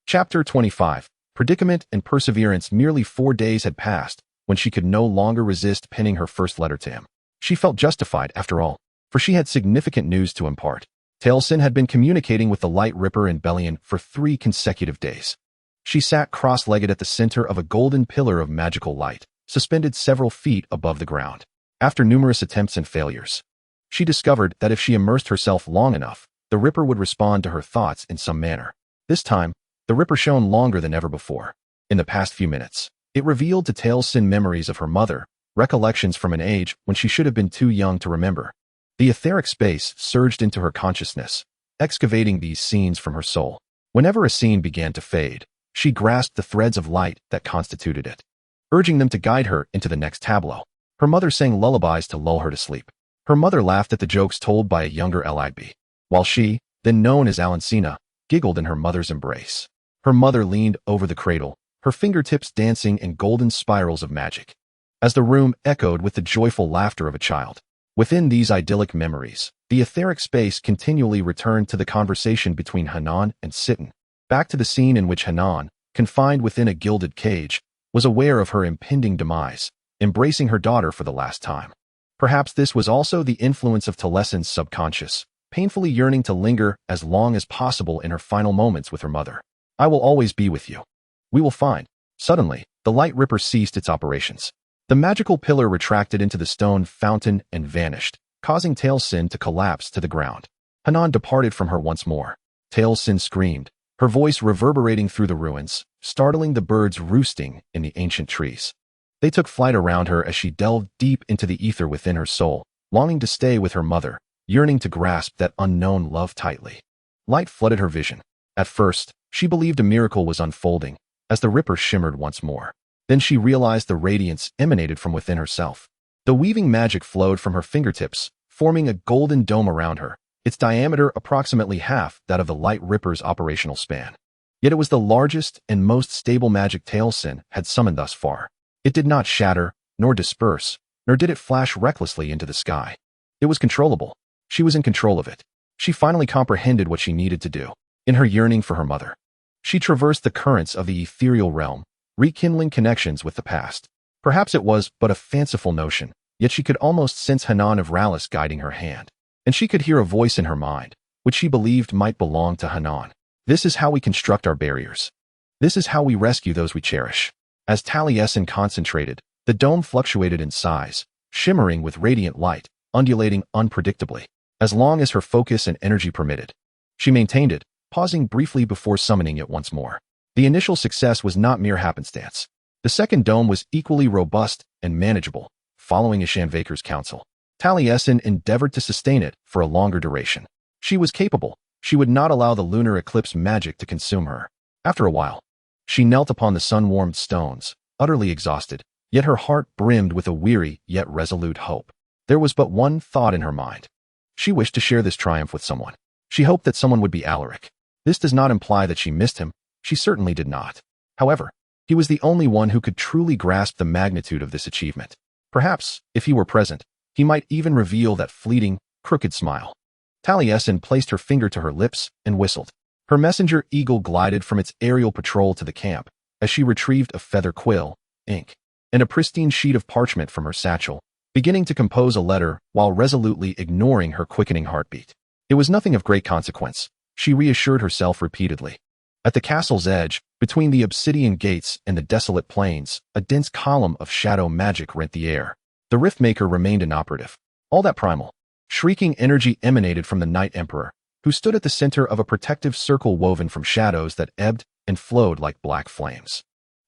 Chapter 25. Predicament and Perseverance. Merely 4 days had passed when she could no longer resist penning her first letter to him. She felt justified, after all, for she had significant news to impart. Talasin had been communicating with the Light Ripper in Bellion for 3 consecutive days. She sat cross-legged at the center of a golden pillar of magical light, suspended several feet above the ground. After numerous attempts and failures, she discovered that if she immersed herself long enough, the Ripper would respond to her thoughts in some manner. This time, the Ripper shone longer than ever before. In the past few minutes, it revealed to Talasin memories of her mother, recollections from an age when she should have been too young to remember. The etheric space surged into her consciousness, excavating these scenes from her soul. Whenever a scene began to fade, she grasped the threads of light that constituted it, urging them to guide her into the next tableau. Her mother sang lullabies to lull her to sleep. Her mother laughed at the jokes told by a younger Elagby, while she, then known as Alancina, giggled in her mother's embrace. Her mother leaned over the cradle, her fingertips dancing in golden spirals of magic, as the room echoed with the joyful laughter of a child. Within these idyllic memories, the etheric space continually returned to the conversation between Hanan and Sitten, back to the scene in which Hanan, confined within a gilded cage, was aware of her impending demise, embracing her daughter for the last time. Perhaps this was also the influence of Talasin's subconscious, painfully yearning to linger as long as possible in her final moments with her mother. "I will always be with you. We will find." Suddenly, the Light Ripper ceased its operations. The magical pillar retracted into the stone fountain and vanished, causing Talasin to collapse to the ground. Hanan departed from her once more. Talasin screamed, her voice reverberating through the ruins, startling the birds roosting in the ancient trees. They took flight around her as she delved deep into the ether within her soul, longing to stay with her mother, yearning to grasp that unknown love tightly. Light flooded her vision. At first, she believed a miracle was unfolding, as the Ripper shimmered once more. Then she realized the radiance emanated from within herself. The weaving magic flowed from her fingertips, forming a golden dome around her, its diameter approximately half that of the Light Ripper's operational span. Yet it was the largest and most stable magic Talasin had summoned thus far. It did not shatter, nor disperse, nor did it flash recklessly into the sky. It was controllable. She was in control of it. She finally comprehended what she needed to do. in her yearning for her mother. She traversed the currents of the ethereal realm, rekindling connections with the past. Perhaps it was but a fanciful notion, yet she could almost sense Hanan of Rallis guiding her hand. And she could hear a voice in her mind, which she believed might belong to Hanan. This is how we construct our barriers. This is how we rescue those we cherish. As Taliesin concentrated, the dome fluctuated in size, shimmering with radiant light, undulating unpredictably. As long as her focus and energy permitted, she maintained it, pausing briefly before summoning it once more. The initial success was not mere happenstance. The second dome was equally robust and manageable, following Ishanvaker's counsel. Taliesin endeavored to sustain it for a longer duration. She was capable. She would not allow the lunar eclipse magic to consume her. After a while, she knelt upon the sun-warmed stones, utterly exhausted, yet her heart brimmed with a weary yet resolute hope. There was but one thought in her mind. She wished to share this triumph with someone. She hoped that someone would be Alaric. This does not imply that she missed him. She certainly did not. However, he was the only one who could truly grasp the magnitude of this achievement. Perhaps, if he were present, he might even reveal that fleeting, crooked smile. Taliesin placed her finger to her lips and whistled. Her messenger eagle glided from its aerial patrol to the camp as she retrieved a feather quill, ink, and a pristine sheet of parchment from her satchel, beginning to compose a letter while resolutely ignoring her quickening heartbeat. It was nothing of great consequence, she reassured herself repeatedly. At the castle's edge, between the obsidian gates and the desolate plains, a dense column of shadow magic rent the air. The Riftmaker remained inoperative. All that primal, shrieking energy emanated from the Night Emperor, who stood at the center of a protective circle woven from shadows that ebbed and flowed like black flames.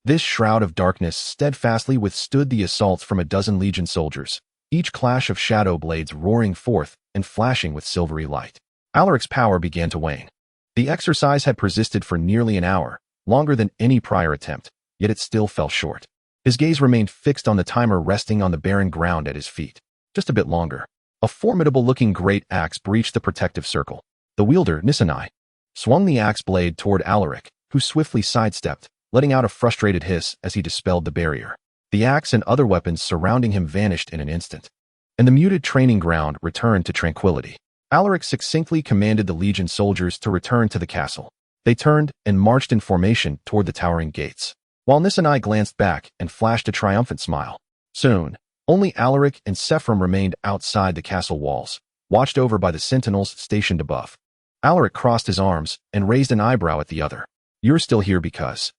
This shroud of darkness steadfastly withstood the assaults from a dozen legion soldiers, each clash of shadow blades roaring forth and flashing with silvery light. Alaric's power began to wane. The exercise had persisted for nearly an hour, longer than any prior attempt, yet it still fell short. His gaze remained fixed on the timer resting on the barren ground at his feet. Just a bit longer. A formidable-looking great axe breached the protective circle. The wielder, Ninavarr, swung the axe blade toward Alaric, who swiftly sidestepped, letting out a frustrated hiss as he dispelled the barrier. The axe and other weapons surrounding him vanished in an instant, and the muted training ground returned to tranquility. Alaric succinctly commanded the legion soldiers to return to the castle. They turned and marched in formation toward the towering gates, while Ninavarr glanced back and flashed a triumphant smile. Soon, only Alaric and Sephram remained outside the castle walls, watched over by the sentinels stationed above. Alaric crossed his arms and raised an eyebrow at the other. "You're still here because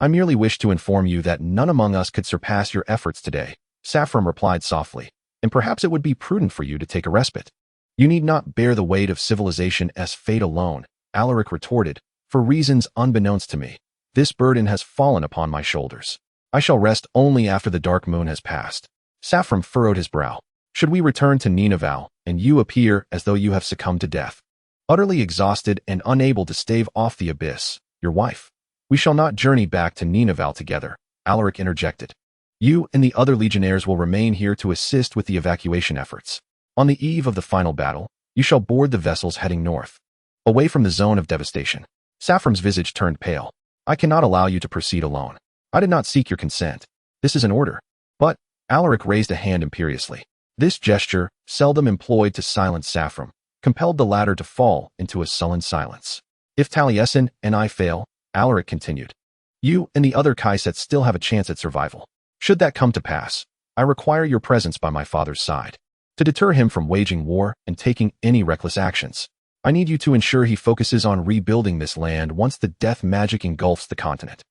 I merely wish to inform you that none among us could surpass your efforts today," Sephram replied softly, "and perhaps it would be prudent for you to take a respite." "You need not bear the weight of civilization's fate alone," Alaric retorted, "for reasons unbeknownst to me. This burden has fallen upon my shoulders. I shall rest only after the dark moon has passed." Sephram furrowed his brow. "Should we return to Ninavarr, and you appear as though you have succumbed to death, utterly exhausted and unable to stave off the abyss, your wife?" "We shall not journey back to Ninavarr together," Alaric interjected. "You and the other legionnaires will remain here to assist with the evacuation efforts. On the eve of the final battle, you shall board the vessels heading north, away from the zone of devastation." Sephram's visage turned pale. "I cannot allow you to proceed alone. I did not seek your consent. This is an order." "But," Alaric raised a hand imperiously. This gesture, seldom employed to silence Sephram, compelled the latter to fall into a sullen silence. "If Taliesin and I fail," Alaric continued, "you and the other Kaisets still have a chance at survival. Should that come to pass, I require your presence by my father's side, to deter him from waging war and taking any reckless actions. I need you to ensure he focuses on rebuilding this land once the death magic engulfs the continent."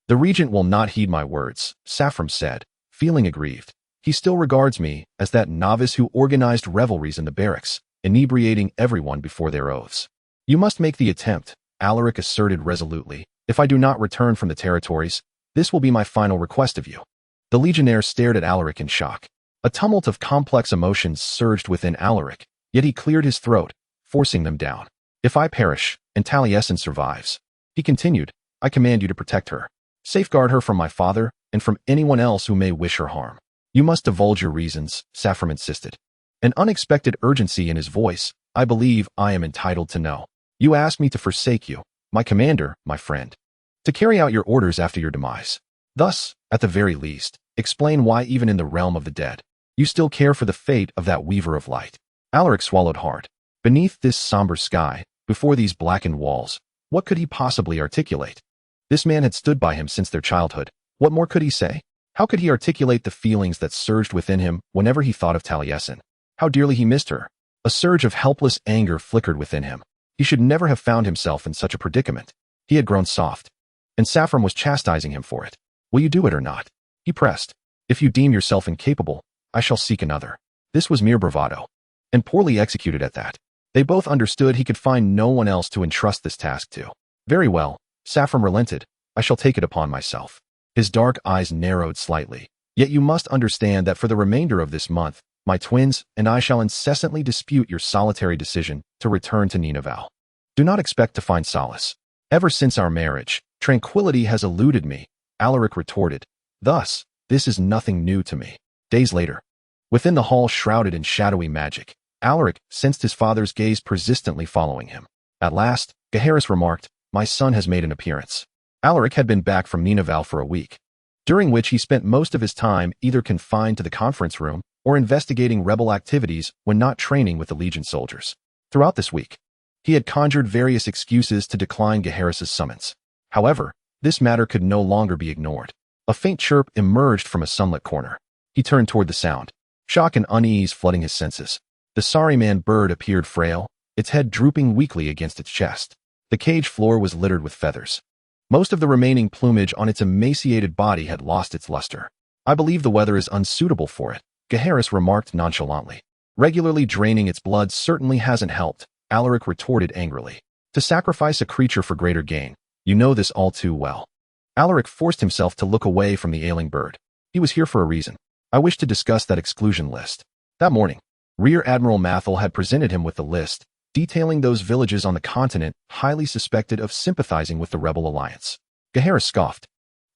"The regent will not heed my words," Sephram said, feeling aggrieved. "He still regards me as that novice who organized revelries in the barracks, inebriating everyone before their oaths." "You must make the attempt," Alaric asserted resolutely. "If I do not return from the territories, this will be my final request of you." The legionnaire stared at Alaric in shock. A tumult of complex emotions surged within Alaric, yet he cleared his throat, forcing them down. "If I perish, and Taliesin survives," he continued, "I command you to protect her. Safeguard her from my father and from anyone else who may wish her harm." "You must divulge your reasons," Sephram insisted, an unexpected urgency in his voice. "I believe I am entitled to know. You asked me to forsake you, my commander, my friend, to carry out your orders after your demise. Thus, at the very least, explain why even in the realm of the dead, you still care for the fate of that weaver of light." Alaric swallowed hard. Beneath this somber sky, before these blackened walls, What could he possibly articulate? This man had stood by him since their childhood. What more could he say? How could he articulate the feelings that surged within him whenever he thought of Talasin? How dearly he missed her. A surge of helpless anger flickered within him. He should never have found himself in such a predicament. He had grown soft, and Saffron was chastising him for it. Will you do it or not? He pressed. If you deem yourself incapable, I shall seek another. This was mere bravado, and poorly executed at that. They both understood he could find no one else to entrust this task to. Very well, Saffron relented. I shall take it upon myself. His dark eyes narrowed slightly. Yet you must understand that for the remainder of this month, my twins and I shall incessantly dispute your solitary decision to return to Ninavarr. Do not expect to find solace. Ever since our marriage, tranquility has eluded me, Alaric retorted. Thus, this is nothing new to me. Days later, within the hall shrouded in shadowy magic, Alaric sensed his father's gaze persistently following him. At last, Gaheris remarked, my son has made an appearance. Alaric had been back from Ninavarr for a week, during which he spent most of his time either confined to the conference room or investigating rebel activities when not training with the Legion soldiers. Throughout this week, he had conjured various excuses to decline Gaheris' summons. However, this matter could no longer be ignored. A faint chirp emerged from a sunlit corner. He turned toward the sound, shock and unease flooding his senses. The sorry-man bird appeared frail, its head drooping weakly against its chest. The cage floor was littered with feathers. Most of the remaining plumage on its emaciated body had lost its luster. I believe the weather is unsuitable for it, Gaheris remarked nonchalantly. Regularly draining its blood certainly hasn't helped, Alaric retorted angrily. To sacrifice a creature for greater gain, you know this all too well. Alaric forced himself to look away from the ailing bird. He was here for a reason. I wish to discuss that exclusion list. That morning, Rear Admiral Mathel had presented him with the list, detailing those villages on the continent highly suspected of sympathizing with the rebel alliance. Gaheris scoffed.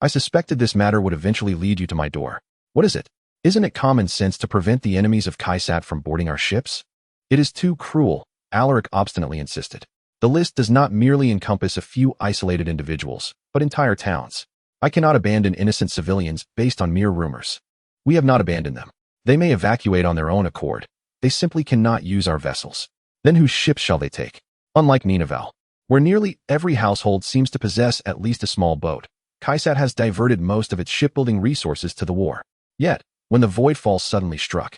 I suspected this matter would eventually lead you to my door. What is it? Isn't it common sense to prevent the enemies of Kaisat from boarding our ships? It is too cruel, Alaric obstinately insisted. The list does not merely encompass a few isolated individuals, but entire towns. I cannot abandon innocent civilians based on mere rumors. We have not abandoned them. They may evacuate on their own accord. They simply cannot use our vessels. Then whose ships shall they take? Unlike Ninavarr, where nearly every household seems to possess at least a small boat, Kaisat has diverted most of its shipbuilding resources to the war. Yet, when the voidfall suddenly struck,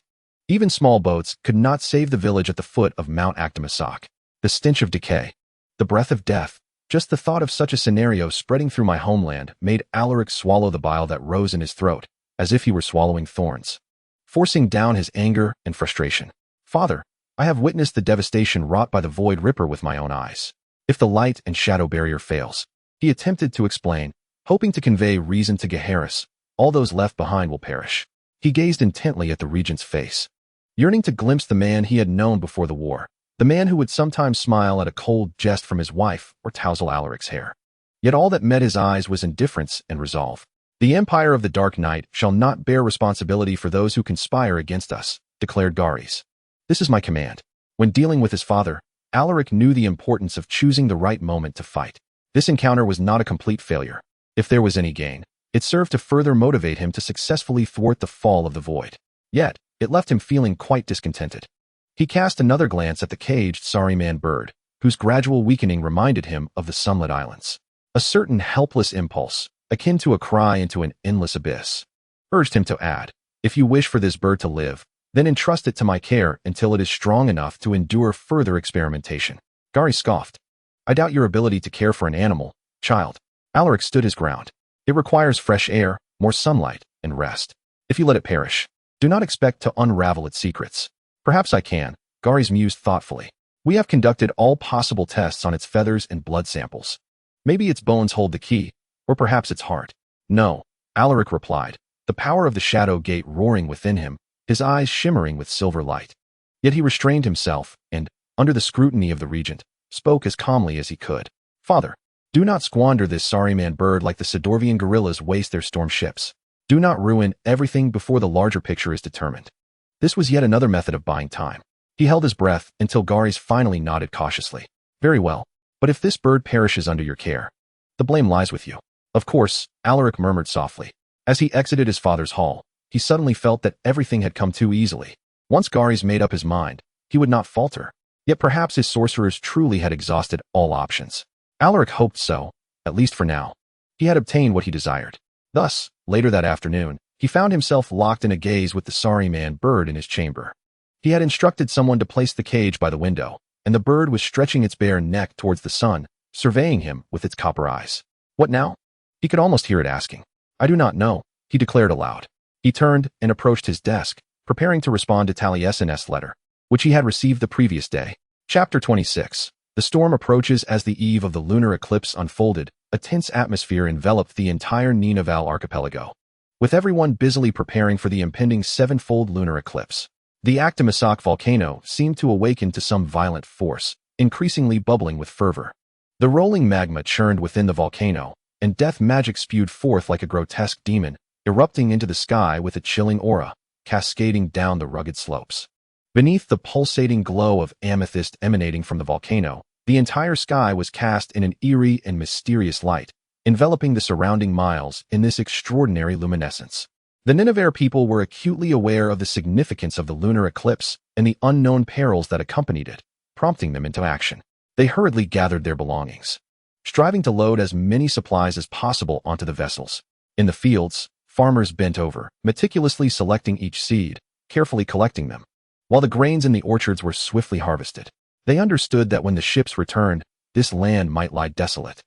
even small boats could not save the village at the foot of Mount Actimasoc. The stench of decay, the breath of death, just the thought of such a scenario spreading through my homeland made Alaric swallow the bile that rose in his throat, as if he were swallowing thorns, forcing down his anger and frustration. Father, I have witnessed the devastation wrought by the Void Ripper with my own eyes. If the light and shadow barrier fails, he attempted to explain, hoping to convey reason to Gaheris, all those left behind will perish. He gazed intently at the regent's face, yearning to glimpse the man he had known before the war, the man who would sometimes smile at a cold jest from his wife or touzle Alaric's hair. Yet all that met his eyes was indifference and resolve. The Empire of the Dark Knight shall not bear responsibility for those who conspire against us, declared Garis. This is my command. When dealing with his father, Alaric knew the importance of choosing the right moment to fight. This encounter was not a complete failure. If there was any gain, it served to further motivate him to successfully thwart the fall of the Void. Yet, it left him feeling quite discontented. He cast another glance at the caged sorry-man bird, whose gradual weakening reminded him of the sunlit islands. A certain helpless impulse, akin to a cry into an endless abyss, urged him to add, if you wish for this bird to live, then entrust it to my care until it is strong enough to endure further experimentation. Gari scoffed. I doubt your ability to care for an animal, child. Alaric stood his ground. It requires fresh air, more sunlight, and rest. If you let it perish, do not expect to unravel its secrets. Perhaps I can, Garis mused thoughtfully. We have conducted all possible tests on its feathers and blood samples. Maybe its bones hold the key, or perhaps its heart. No, Alaric replied, the power of the shadow gate roaring within him, his eyes shimmering with silver light. Yet he restrained himself and, under the scrutiny of the regent, spoke as calmly as he could. Father, do not squander this sorry-man bird like the Sidorvian guerrillas waste their storm ships. Do not ruin everything before the larger picture is determined. This was yet another method of buying time. He held his breath until Garis finally nodded cautiously. Very well, but if this bird perishes under your care, the blame lies with you. Of course, Alaric murmured softly. As he exited his father's hall, he suddenly felt that everything had come too easily. Once Garis made up his mind, he would not falter. Yet perhaps his sorcerers truly had exhausted all options. Alaric hoped so, at least for now. He had obtained what he desired. Thus, later that afternoon, he found himself locked in a gaze with the sorry man bird in his chamber. He had instructed someone to place the cage by the window, and the bird was stretching its bare neck towards the sun, surveying him with its copper eyes. What now? He could almost hear it asking. I do not know, he declared aloud. He turned and approached his desk, preparing to respond to Talasin's letter, which he had received the previous day. Chapter 26. The storm approaches as the eve of the lunar eclipse unfolded. A tense atmosphere enveloped the entire Ninavarr archipelago, with everyone busily preparing for the impending sevenfold lunar eclipse. The Actimasoc volcano seemed to awaken to some violent force, increasingly bubbling with fervor. The rolling magma churned within the volcano, and death magic spewed forth like a grotesque demon, erupting into the sky with a chilling aura, cascading down the rugged slopes. Beneath the pulsating glow of amethyst emanating from the volcano, the entire sky was cast in an eerie and mysterious light, enveloping the surrounding miles in this extraordinary luminescence. The Ninavarr people were acutely aware of the significance of the lunar eclipse and the unknown perils that accompanied it, prompting them into action. They hurriedly gathered their belongings, striving to load as many supplies as possible onto the vessels. In the fields, farmers bent over, meticulously selecting each seed, carefully collecting them, while the grains in the orchards were swiftly harvested. They understood that when the ships returned, this land might lie desolate.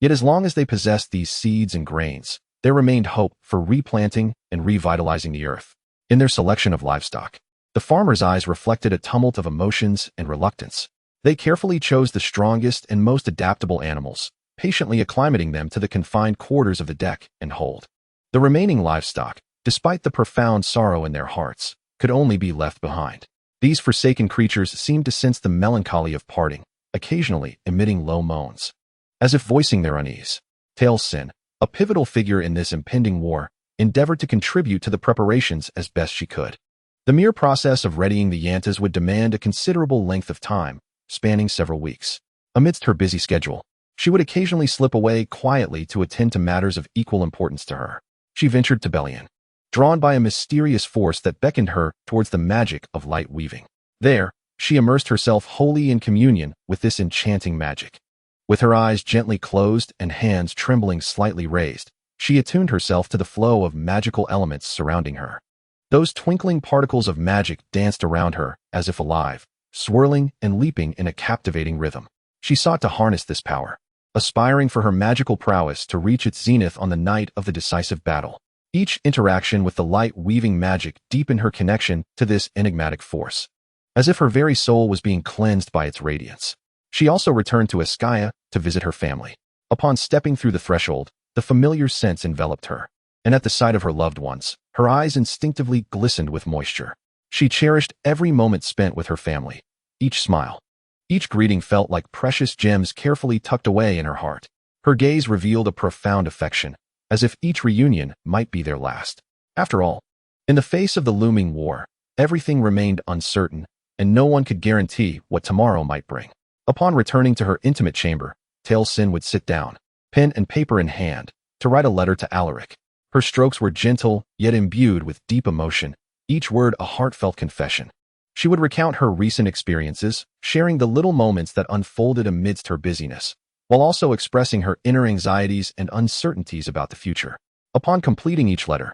Yet as long as they possessed these seeds and grains, there remained hope for replanting and revitalizing the earth. In their selection of livestock, the farmers' eyes reflected a tumult of emotions and reluctance. They carefully chose the strongest and most adaptable animals, patiently acclimating them to the confined quarters of the deck and hold. The remaining livestock, despite the profound sorrow in their hearts, could only be left behind. These forsaken creatures seemed to sense the melancholy of parting, occasionally emitting low moans, as if voicing their unease. Talasin, a pivotal figure in this impending war, endeavored to contribute to the preparations as best she could. The mere process of readying the yantas would demand a considerable length of time, spanning several weeks. Amidst her busy schedule, she would occasionally slip away quietly to attend to matters of equal importance to her. She ventured to Belian, drawn by a mysterious force that beckoned her towards the magic of light weaving. There, she immersed herself wholly in communion with this enchanting magic. With her eyes gently closed and hands trembling slightly raised, she attuned herself to the flow of magical elements surrounding her. Those twinkling particles of magic danced around her as if alive, swirling and leaping in a captivating rhythm. She sought to harness this power, aspiring for her magical prowess to reach its zenith on the night of the decisive battle. Each interaction with the light-weaving magic deepened her connection to this enigmatic force, as if her very soul was being cleansed by its radiance. She also returned to Eskaya to visit her family. Upon stepping through the threshold, the familiar sense enveloped her, and at the sight of her loved ones, her eyes instinctively glistened with moisture. She cherished every moment spent with her family. Each smile, each greeting felt like precious gems carefully tucked away in her heart. Her gaze revealed a profound affection, as if each reunion might be their last. After all, in the face of the looming war, everything remained uncertain, and no one could guarantee what tomorrow might bring. Upon returning to her intimate chamber, Talasin would sit down, pen and paper in hand, to write a letter to Alaric. Her strokes were gentle, yet imbued with deep emotion, each word a heartfelt confession. She would recount her recent experiences, sharing the little moments that unfolded amidst her busyness, while also expressing her inner anxieties and uncertainties about the future. Upon completing each letter,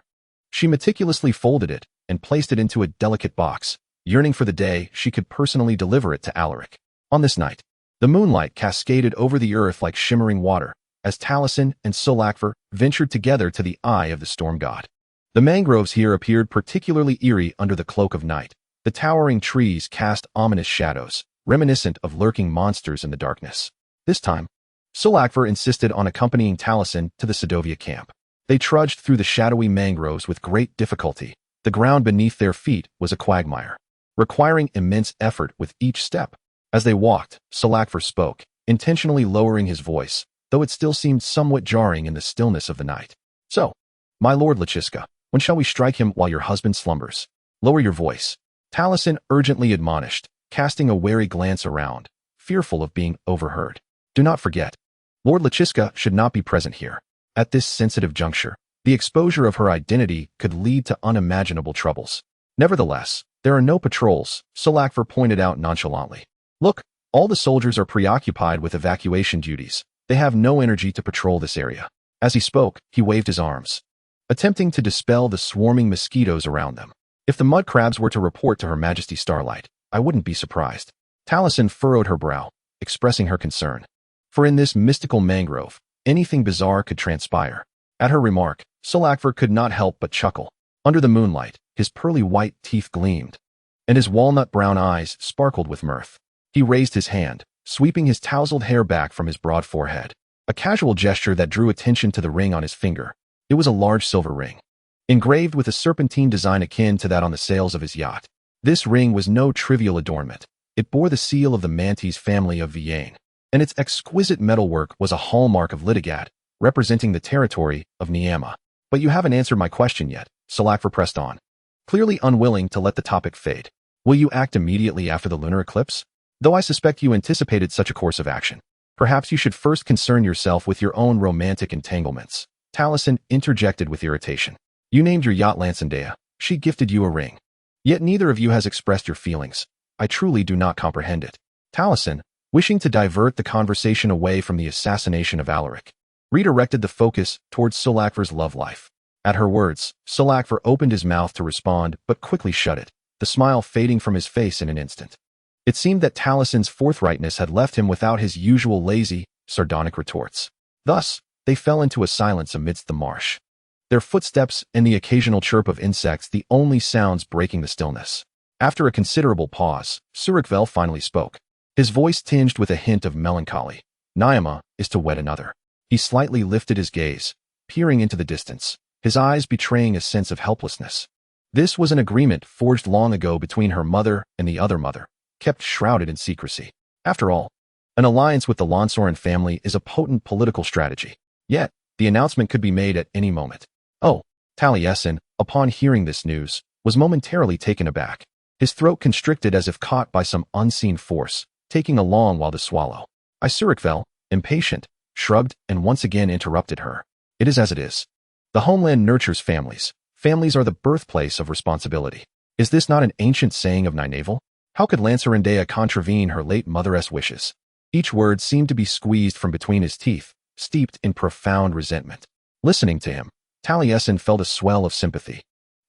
she meticulously folded it and placed it into a delicate box, yearning for the day she could personally deliver it to Alaric. On this night, the moonlight cascaded over the earth like shimmering water, as Talasin and Solakvar ventured together to the eye of the storm god. The mangroves here appeared particularly eerie under the cloak of night. The towering trees cast ominous shadows, reminiscent of lurking monsters in the darkness. This time, Solakvar insisted on accompanying Talasin to the Sedovia camp. They trudged through the shadowy mangroves with great difficulty. The ground beneath their feet was a quagmire, requiring immense effort with each step. As they walked, Solakvar spoke, intentionally lowering his voice, though it still seemed somewhat jarring in the stillness of the night. So, my lord Lachiska, when shall we strike him while your husband slumbers? Lower your voice, Talasin urgently admonished, casting a wary glance around, fearful of being overheard. Do not forget, Lord Lachiska should not be present here. At this sensitive juncture, the exposure of her identity could lead to unimaginable troubles. Nevertheless, there are no patrols, Solakvar pointed out nonchalantly. Look, all the soldiers are preoccupied with evacuation duties. They have no energy to patrol this area. As he spoke, he waved his arms, attempting to dispel the swarming mosquitoes around them. If the mud crabs were to report to Her Majesty Starlight, I wouldn't be surprised. Talasin furrowed her brow, expressing her concern. For in this mystical mangrove, anything bizarre could transpire. At her remark, Sulakvar could not help but chuckle. Under the moonlight, his pearly white teeth gleamed, and his walnut-brown eyes sparkled with mirth. He raised his hand, sweeping his tousled hair back from his broad forehead. A casual gesture that drew attention to the ring on his finger. It was a large silver ring, engraved with a serpentine design akin to that on the sails of his yacht. This ring was no trivial adornment. It bore the seal of the Mantis family of Viane, and its exquisite metalwork was a hallmark of Litigat, representing the territory of Niama. But you haven't answered my question yet, Sulakvar pressed on, clearly unwilling to let the topic fade. Will you act immediately after the lunar eclipse? Though I suspect you anticipated such a course of action, perhaps you should first concern yourself with your own romantic entanglements. Talasin interjected with irritation. You named your yacht Lansandea. She gifted you a ring. Yet neither of you has expressed your feelings. I truly do not comprehend it. Talasin, wishing to divert the conversation away from the assassination of Alaric, redirected the focus towards Sulakvar's love life. At her words, Sulakvar opened his mouth to respond but quickly shut it, the smile fading from his face in an instant. It seemed that Talasin's forthrightness had left him without his usual lazy, sardonic retorts. Thus, they fell into a silence amidst the marsh, their footsteps and the occasional chirp of insects the only sounds breaking the stillness. After a considerable pause, Surikvel finally spoke, his voice tinged with a hint of melancholy. Niama is to wed another. He slightly lifted his gaze, peering into the distance, his eyes betraying a sense of helplessness. This was an agreement forged long ago between her mother and the other mother, kept shrouded in secrecy. After all, an alliance with the Lonsoran family is a potent political strategy. Yet, the announcement could be made at any moment. Oh, Taliesin, upon hearing this news, was momentarily taken aback. His throat constricted as if caught by some unseen force, taking a long while to swallow. Surikvel, impatient, shrugged and once again interrupted her. It is as it is. The homeland nurtures families. Families are the birthplace of responsibility. Is this not an ancient saying of Ninavarr? How could Lansarandea contravene her late mother's wishes? Each word seemed to be squeezed from between his teeth, steeped in profound resentment. Listening to him, Taliesin felt a swell of sympathy,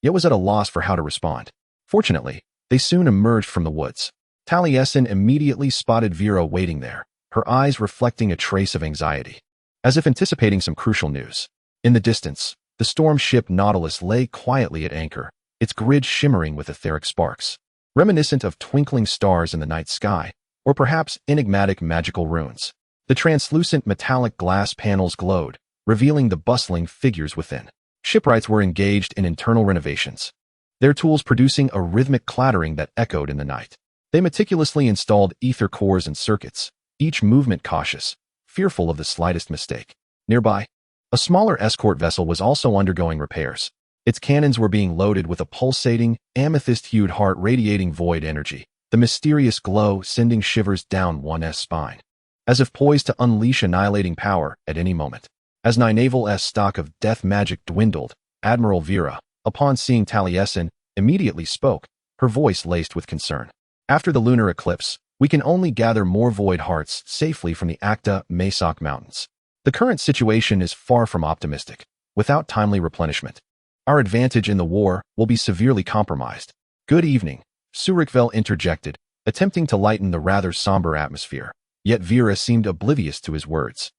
yet was at a loss for how to respond. Fortunately, they soon emerged from the woods. Taliesin immediately spotted Vera waiting there, her eyes reflecting a trace of anxiety, as if anticipating some crucial news. In the distance, the storm ship Nautilus lay quietly at anchor, its grid shimmering with etheric sparks, reminiscent of twinkling stars in the night sky, or perhaps enigmatic magical runes. The translucent metallic glass panels glowed, revealing the bustling figures within. Shipwrights were engaged in internal renovations, their tools producing a rhythmic clattering that echoed in the night. They meticulously installed ether cores and circuits, each movement cautious, fearful of the slightest mistake. Nearby, a smaller escort vessel was also undergoing repairs. Its cannons were being loaded with a pulsating, amethyst-hued heart radiating void energy, the mysterious glow sending shivers down one's spine, as if poised to unleash annihilating power at any moment. As Ninavarr's stock of death magic dwindled, Admiral Vera, upon seeing Taliesin, immediately spoke, her voice laced with concern. After the lunar eclipse, we can only gather more void hearts safely from the Acta Masak Mountains. The current situation is far from optimistic. Without timely replenishment, our advantage in the war will be severely compromised. Good evening, Surikvel interjected, attempting to lighten the rather somber atmosphere. Yet Vera seemed oblivious to his words,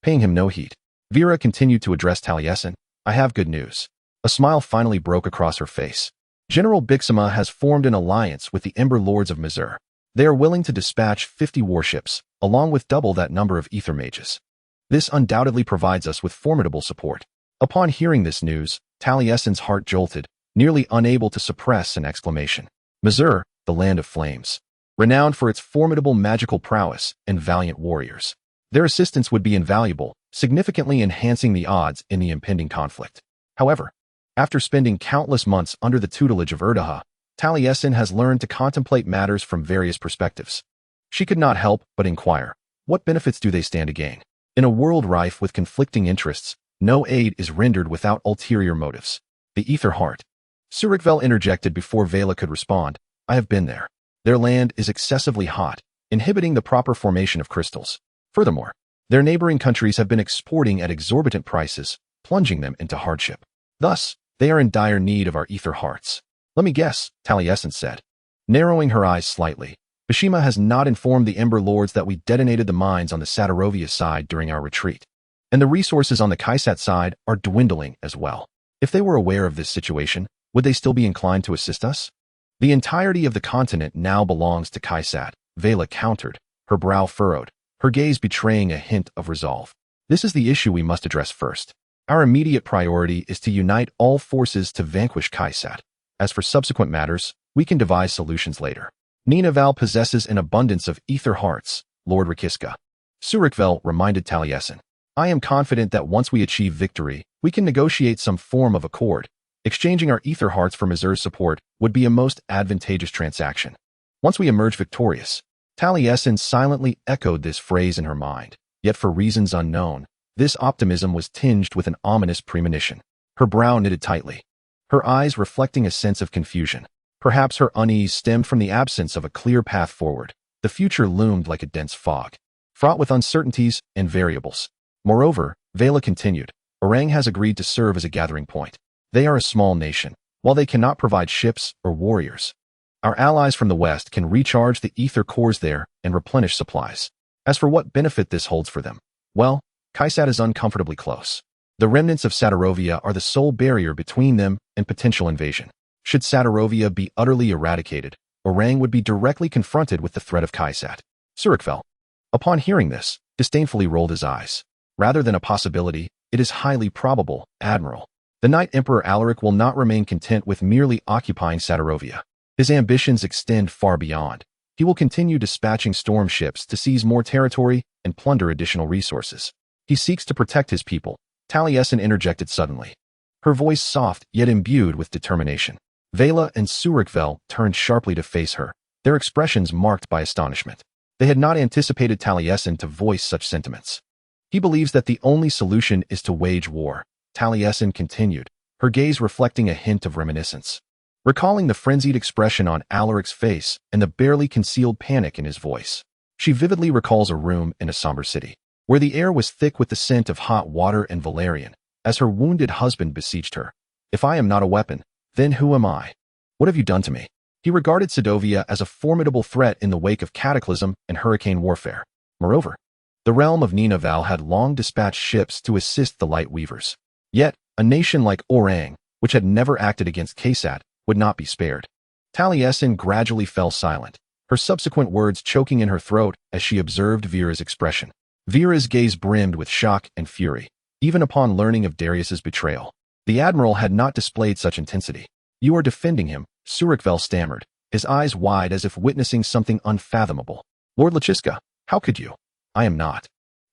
paying him no heed. Vera continued to address Taliesin. I have good news. A smile finally broke across her face. General Bixima has formed an alliance with the Ember Lords of Mizur. They are willing to dispatch 50 warships, along with double that number of ether mages. This undoubtedly provides us with formidable support. Upon hearing this news, Taliesin's heart jolted, nearly unable to suppress an exclamation. Mizur, the land of flames, renowned for its formidable magical prowess and valiant warriors. Their assistance would be invaluable, significantly enhancing the odds in the impending conflict. However, after spending countless months under the tutelage of Erdaha, Taliesin has learned to contemplate matters from various perspectives. She could not help but inquire, what benefits do they stand to gain? In a world rife with conflicting interests, no aid is rendered without ulterior motives. The Ether Heart. Surikvel interjected before Vela could respond. I have been there. Their land is excessively hot, inhibiting the proper formation of crystals. Furthermore, Their neighboring countries have been exporting at exorbitant prices, plunging them into hardship. Thus, they are in dire need of our ether hearts. Let me guess, Taliesin said. Narrowing her eyes slightly, Bashima has not informed the Ember Lords that we detonated the mines on the Satarovia side during our retreat. And the resources on the Kaisat side are dwindling as well. If they were aware of this situation, would they still be inclined to assist us? The entirety of the continent now belongs to Kaisat, Vela countered, her brow furrowed, her gaze betraying a hint of resolve. This is the issue we must address first. Our immediate priority is to unite all forces to vanquish Kaisat. As for subsequent matters, we can devise solutions later. Ninavarr possesses an abundance of ether hearts, Lord Rakiska. Surikvel reminded Taliesin. I am confident that once we achieve victory, we can negotiate some form of accord. Exchanging our ether hearts for Mazur's support would be a most advantageous transaction. Once we emerge victorious, Taliesin silently echoed this phrase in her mind, yet for reasons unknown, this optimism was tinged with an ominous premonition. Her brow knitted tightly, her eyes reflecting a sense of confusion. Perhaps her unease stemmed from the absence of a clear path forward. The future loomed like a dense fog, fraught with uncertainties and variables. Moreover, Vela continued, Orang has agreed to serve as a gathering point. They are a small nation. While they cannot provide ships or warriors, our allies from the west can recharge the ether cores there and replenish supplies. As for what benefit this holds for them, well, Kaisat is uncomfortably close. The remnants of Satarovia are the sole barrier between them and potential invasion. Should Satarovia be utterly eradicated, Orang would be directly confronted with the threat of Kaisat. Surikvel, upon hearing this, disdainfully rolled his eyes. Rather than a possibility, it is highly probable, Admiral. The Knight Emperor Alaric will not remain content with merely occupying Satarovia. His ambitions extend far beyond. He will continue dispatching storm ships to seize more territory and plunder additional resources. He seeks to protect his people, Taliesin interjected suddenly, her voice soft yet imbued with determination. Vela and Surikvel turned sharply to face her, their expressions marked by astonishment. They had not anticipated Taliesin to voice such sentiments. He believes that the only solution is to wage war, Taliesin continued, her gaze reflecting a hint of reminiscence. Recalling the frenzied expression on Alaric's face and the barely concealed panic in his voice, she vividly recalls a room in a somber city, where the air was thick with the scent of hot water and valerian, as her wounded husband beseeched her. If I am not a weapon, then who am I? What have you done to me? He regarded Sedovia as a formidable threat in the wake of cataclysm and hurricane warfare. Moreover, the realm of Ninavarr had long dispatched ships to assist the light weavers. Yet, a nation like Orang, which had never acted against Kaisat, would not be spared. Taliesin gradually fell silent, her subsequent words choking in her throat as she observed Vera's expression. Vera's gaze brimmed with shock and fury, even upon learning of Darius's betrayal. The Admiral had not displayed such intensity. You are defending him, Surikvel stammered, his eyes wide as if witnessing something unfathomable. Lord Lachiska, how could you? I am not.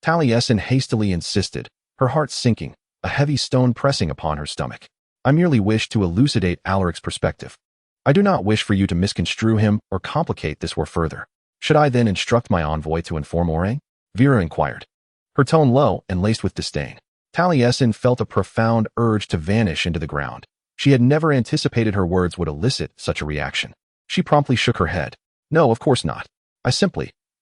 Taliesin hastily insisted, her heart sinking, a heavy stone pressing upon her stomach. I merely wish to elucidate Alaric's perspective. I do not wish for you to misconstrue him or complicate this war further. Should I then instruct my envoy to inform Orang? Vera inquired, her tone low and laced with disdain. Taliesin felt a profound urge to vanish into the ground. She had never anticipated her words would elicit such a reaction. She promptly shook her head. No, of course not.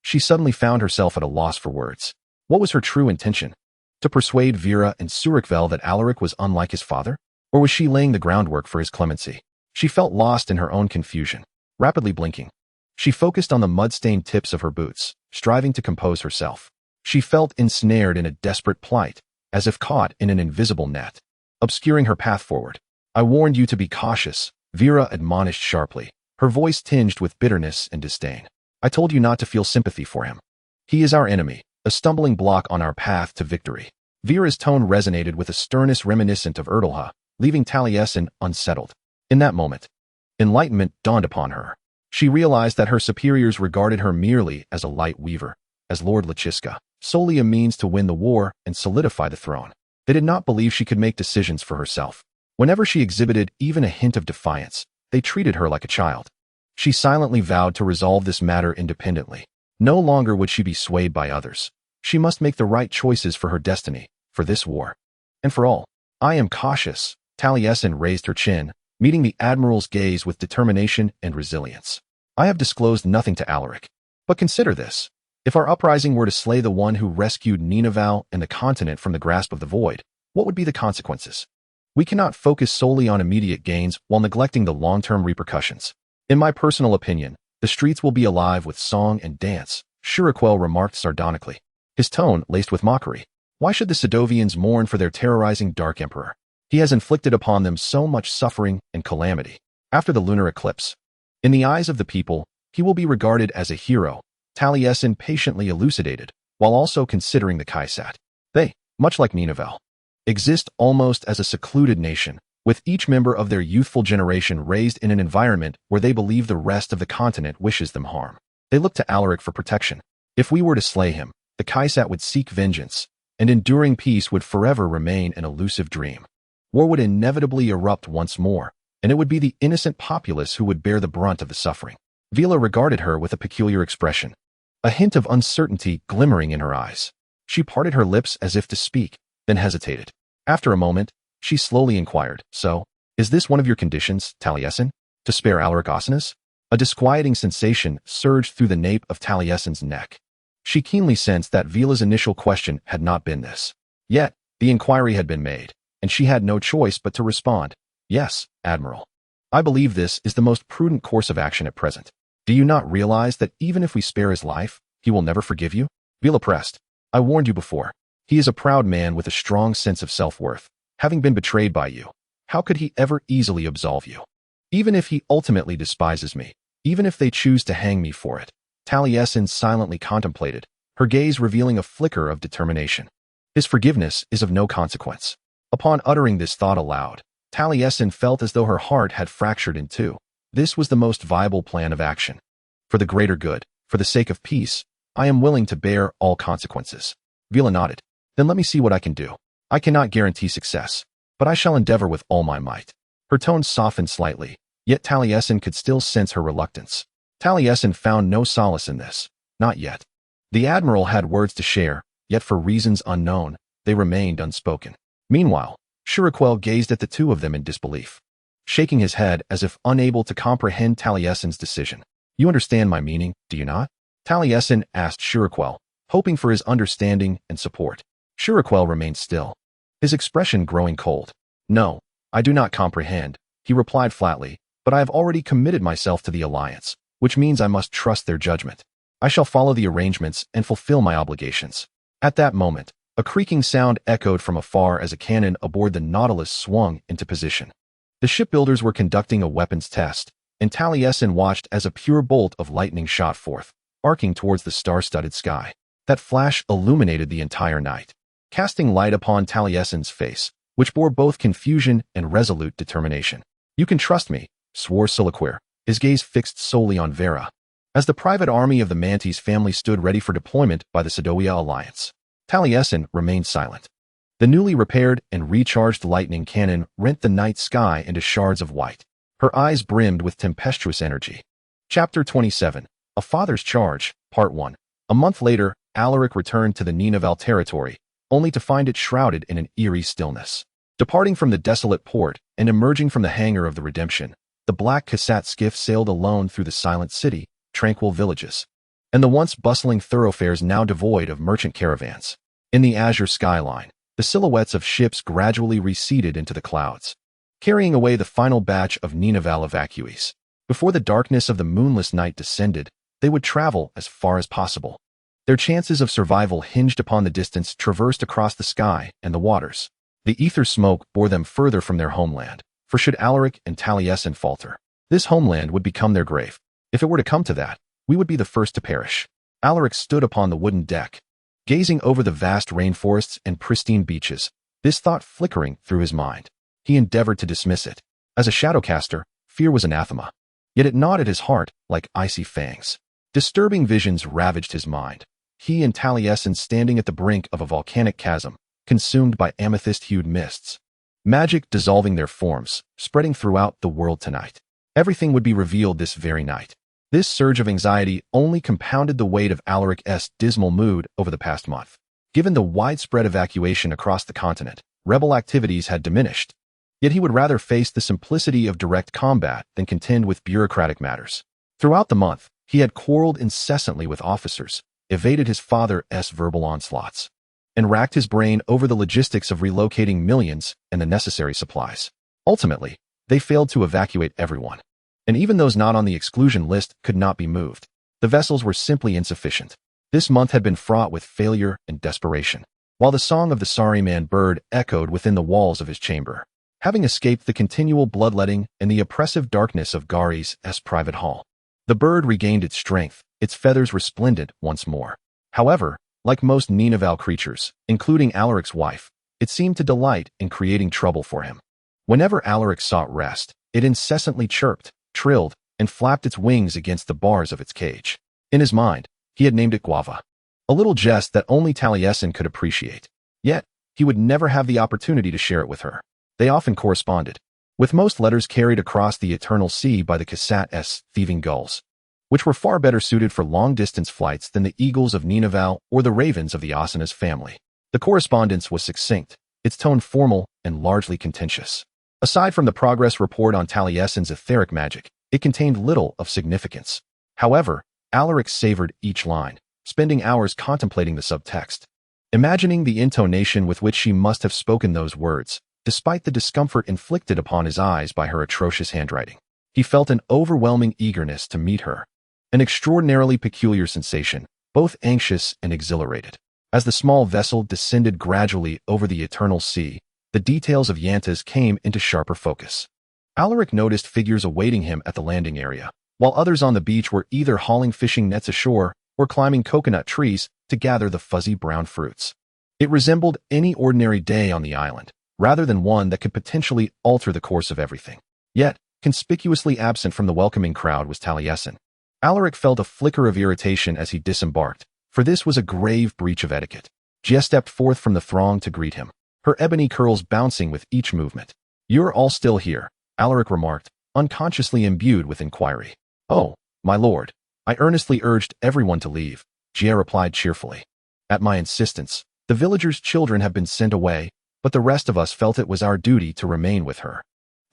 She suddenly found herself at a loss for words. What was her true intention? To persuade Vera and Surikvel that Alaric was unlike his father? Or was she laying the groundwork for his clemency? She felt lost in her own confusion. Rapidly blinking, she focused on the mud-stained tips of her boots, striving to compose herself. She felt ensnared in a desperate plight, as if caught in an invisible net, obscuring her path forward. I warned you to be cautious, Vera admonished sharply, her voice tinged with bitterness and disdain. I told you not to feel sympathy for him. He is our enemy, a stumbling block on our path to victory. Vera's tone resonated with a sternness reminiscent of Erdalha, leaving Taliesin unsettled. In that moment, enlightenment dawned upon her. She realized that her superiors regarded her merely as a light weaver, as Lord Lachiska, solely a means to win the war and solidify the throne. They did not believe she could make decisions for herself. Whenever she exhibited even a hint of defiance, they treated her like a child. She silently vowed to resolve this matter independently. No longer would she be swayed by others. She must make the right choices for her destiny, for this war, and for all. I am cautious. Taliesin raised her chin, meeting the Admiral's gaze with determination and resilience. I have disclosed nothing to Alaric. But consider this. If our uprising were to slay the one who rescued Ninavarr and the continent from the grasp of the void, what would be the consequences? We cannot focus solely on immediate gains while neglecting the long-term repercussions. In my personal opinion, the streets will be alive with song and dance, Shuraquel remarked sardonically, his tone laced with mockery. Why should the Sedovians mourn for their terrorizing Dark Emperor? He has inflicted upon them so much suffering and calamity. After the lunar eclipse, in the eyes of the people, he will be regarded as a hero, Talasin patiently elucidated, while also considering the Kaisat. They, much like Ninavarr, exist almost as a secluded nation, with each member of their youthful generation raised in an environment where they believe the rest of the continent wishes them harm. They look to Alaric for protection. If we were to slay him, the Kaisat would seek vengeance, and enduring peace would forever remain an elusive dream. War would inevitably erupt once more, and it would be the innocent populace who would bear the brunt of the suffering. Vila regarded her with a peculiar expression, a hint of uncertainty glimmering in her eyes. She parted her lips as if to speak, then hesitated. After a moment, she slowly inquired, "So, is this one of your conditions, Talasin? To spare Alaric Osinus?" A disquieting sensation surged through the nape of Talasin's neck. She keenly sensed that Vila's initial question had not been this. Yet, the inquiry had been made, and she had no choice but to respond, "Yes, Admiral. I believe this is the most prudent course of action at present. Do you not realize that even if we spare his life, he will never forgive you?" Vila pressed, "I warned you before. He is a proud man with a strong sense of self-worth. Having been betrayed by you, how could he ever easily absolve you? Even if he ultimately despises me, even if they choose to hang me for it." Talasin silently contemplated, her gaze revealing a flicker of determination. His forgiveness is of no consequence. Upon uttering this thought aloud, Talasin felt as though her heart had fractured in two. This was the most viable plan of action. For the greater good, for the sake of peace, I am willing to bear all consequences. Vila nodded. Then let me see what I can do. I cannot guarantee success, but I shall endeavor with all my might. Her tone softened slightly, yet Talasin could still sense her reluctance. Talasin found no solace in this. Not yet. The Admiral had words to share, yet for reasons unknown, they remained unspoken. Meanwhile, Shuraquel gazed at the two of them in disbelief, shaking his head as if unable to comprehend Talasin's decision. "You understand my meaning, do you not?" Talasin asked Shuraquel, hoping for his understanding and support. Shuraquel remained still, his expression growing cold. "No, I do not comprehend," he replied flatly, "but I have already committed myself to the alliance, which means I must trust their judgment. I shall follow the arrangements and fulfill my obligations." At that moment, a creaking sound echoed from afar as a cannon aboard the Nautilus swung into position. The shipbuilders were conducting a weapons test, and Talasin watched as a pure bolt of lightning shot forth, arcing towards the star-studded sky. That flash illuminated the entire night, casting light upon Talasin's face, which bore both confusion and resolute determination. "You can trust me," swore Siliquir, his gaze fixed solely on Vera. As the private army of the Mantis family stood ready for deployment by the Sedoia alliance, Talasin remained silent. The newly repaired and recharged lightning cannon rent the night sky into shards of white. Her eyes brimmed with tempestuous energy. Chapter 27, A Father's Charge, Part 1. A month later, Alaric returned to the Ninavarr territory, only to find it shrouded in an eerie stillness. Departing from the desolate port and emerging from the hangar of the Redemption, the black Kassat skiff sailed alone through the silent city, tranquil villages, and the once bustling thoroughfares now devoid of merchant caravans. In the azure skyline, the silhouettes of ships gradually receded into the clouds, carrying away the final batch of Ninavarr evacuees. Before the darkness of the moonless night descended, they would travel as far as possible. Their chances of survival hinged upon the distance traversed across the sky and the waters. The ether smoke bore them further from their homeland, for should Alaric and Talasin falter, this homeland would become their grave. If it were to come to that, we would be the first to perish. Alaric stood upon the wooden deck, gazing over the vast rainforests and pristine beaches, this thought flickering through his mind. He endeavored to dismiss it. As a shadowcaster, fear was anathema. Yet it gnawed at his heart like icy fangs. Disturbing visions ravaged his mind. He and Talasin standing at the brink of a volcanic chasm, consumed by amethyst-hued mists. Magic dissolving their forms, spreading throughout the world tonight. Everything would be revealed this very night. This surge of anxiety only compounded the weight of Alaric's dismal mood over the past month. Given the widespread evacuation across the continent, rebel activities had diminished. Yet he would rather face the simplicity of direct combat than contend with bureaucratic matters. Throughout the month, he had quarreled incessantly with officers, evaded his father's verbal onslaughts, and racked his brain over the logistics of relocating millions and the necessary supplies. Ultimately, they failed to evacuate everyone, and even those not on the exclusion list could not be moved. The vessels were simply insufficient. This month had been fraught with failure and desperation, while the song of the sorry man bird echoed within the walls of his chamber. Having escaped the continual bloodletting and the oppressive darkness of Gary's private hall, the bird regained its strength, its feathers resplendent once more. However, like most Ninavarr creatures, including Alaric's wife, it seemed to delight in creating trouble for him. Whenever Alaric sought rest, it incessantly chirped, trilled, and flapped its wings against the bars of its cage. In his mind, he had named it Guava, a little jest that only Talasin could appreciate. Yet, he would never have the opportunity to share it with her. They often corresponded, with most letters carried across the eternal sea by the Cassat's thieving gulls, which were far better suited for long-distance flights than the eagles of Ninavarr or the ravens of the Asana's family. The correspondence was succinct, its tone formal and largely contentious. Aside from the progress report on Talasin's etheric magic, it contained little of significance. However, Alaric savored each line, spending hours contemplating the subtext, imagining the intonation with which she must have spoken those words, despite the discomfort inflicted upon his eyes by her atrocious handwriting. He felt an overwhelming eagerness to meet her, an extraordinarily peculiar sensation, both anxious and exhilarated. As the small vessel descended gradually over the eternal sea, the details of Yantas came into sharper focus. Alaric noticed figures awaiting him at the landing area, while others on the beach were either hauling fishing nets ashore or climbing coconut trees to gather the fuzzy brown fruits. It resembled any ordinary day on the island, rather than one that could potentially alter the course of everything. Yet, conspicuously absent from the welcoming crowd was Talasin. Alaric felt a flicker of irritation as he disembarked, for this was a grave breach of etiquette. Jia stepped forth from the throng to greet him, her ebony curls bouncing with each movement. "You're all still here," Alaric remarked, unconsciously imbued with inquiry. "Oh, my lord, I earnestly urged everyone to leave," Jia replied cheerfully. "At my insistence, the villagers' children have been sent away, but the rest of us felt it was our duty to remain with her."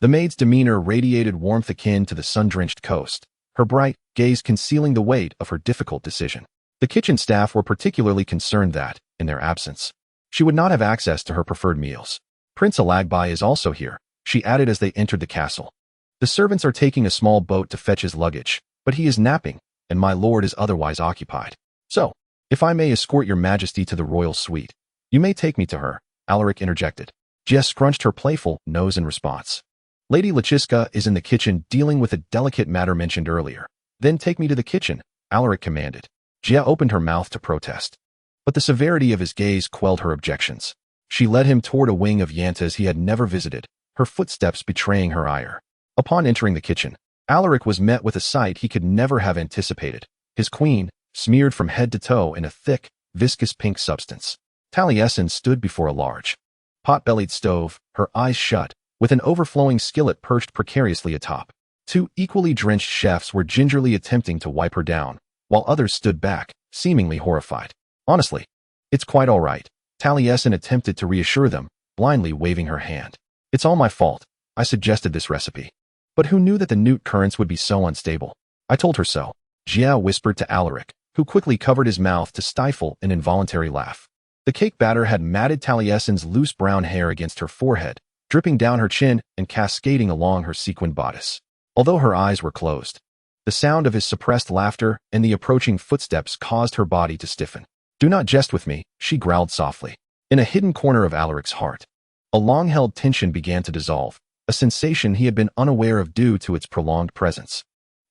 The maid's demeanor radiated warmth akin to the sun-drenched coast, her bright gaze concealing the weight of her difficult decision. The kitchen staff were particularly concerned that, in their absence, she would not have access to her preferred meals. "Prince Alagbai is also here," she added as they entered the castle. "The servants are taking a small boat to fetch his luggage, but he is napping, and my lord is otherwise occupied. So, if I may escort your majesty to the royal suite, you may take me to her," Alaric interjected. Jess scrunched her playful nose in response. "Lady Lachiska is in the kitchen dealing with a delicate matter mentioned earlier." "Then take me to the kitchen," Alaric commanded. Jia opened her mouth to protest, but the severity of his gaze quelled her objections. She led him toward a wing of Yantas he had never visited, her footsteps betraying her ire. Upon entering the kitchen, Alaric was met with a sight he could never have anticipated. His queen, smeared from head to toe in a thick, viscous pink substance. Talasin stood before a large, pot-bellied stove, her eyes shut, with an overflowing skillet perched precariously atop. Two equally drenched chefs were gingerly attempting to wipe her down, while others stood back, seemingly horrified. "Honestly, it's quite all right," Talasin attempted to reassure them, blindly waving her hand. "It's all my fault. I suggested this recipe. But who knew that the newt currents would be so unstable? I told her so," Jia whispered to Alaric, who quickly covered his mouth to stifle an involuntary laugh. The cake batter had matted Talasin's loose brown hair against her forehead, dripping down her chin and cascading along her sequined bodice. Although her eyes were closed, the sound of his suppressed laughter and the approaching footsteps caused her body to stiffen. "Do not jest with me," she growled softly. In a hidden corner of Alaric's heart, a long-held tension began to dissolve, a sensation he had been unaware of due to its prolonged presence.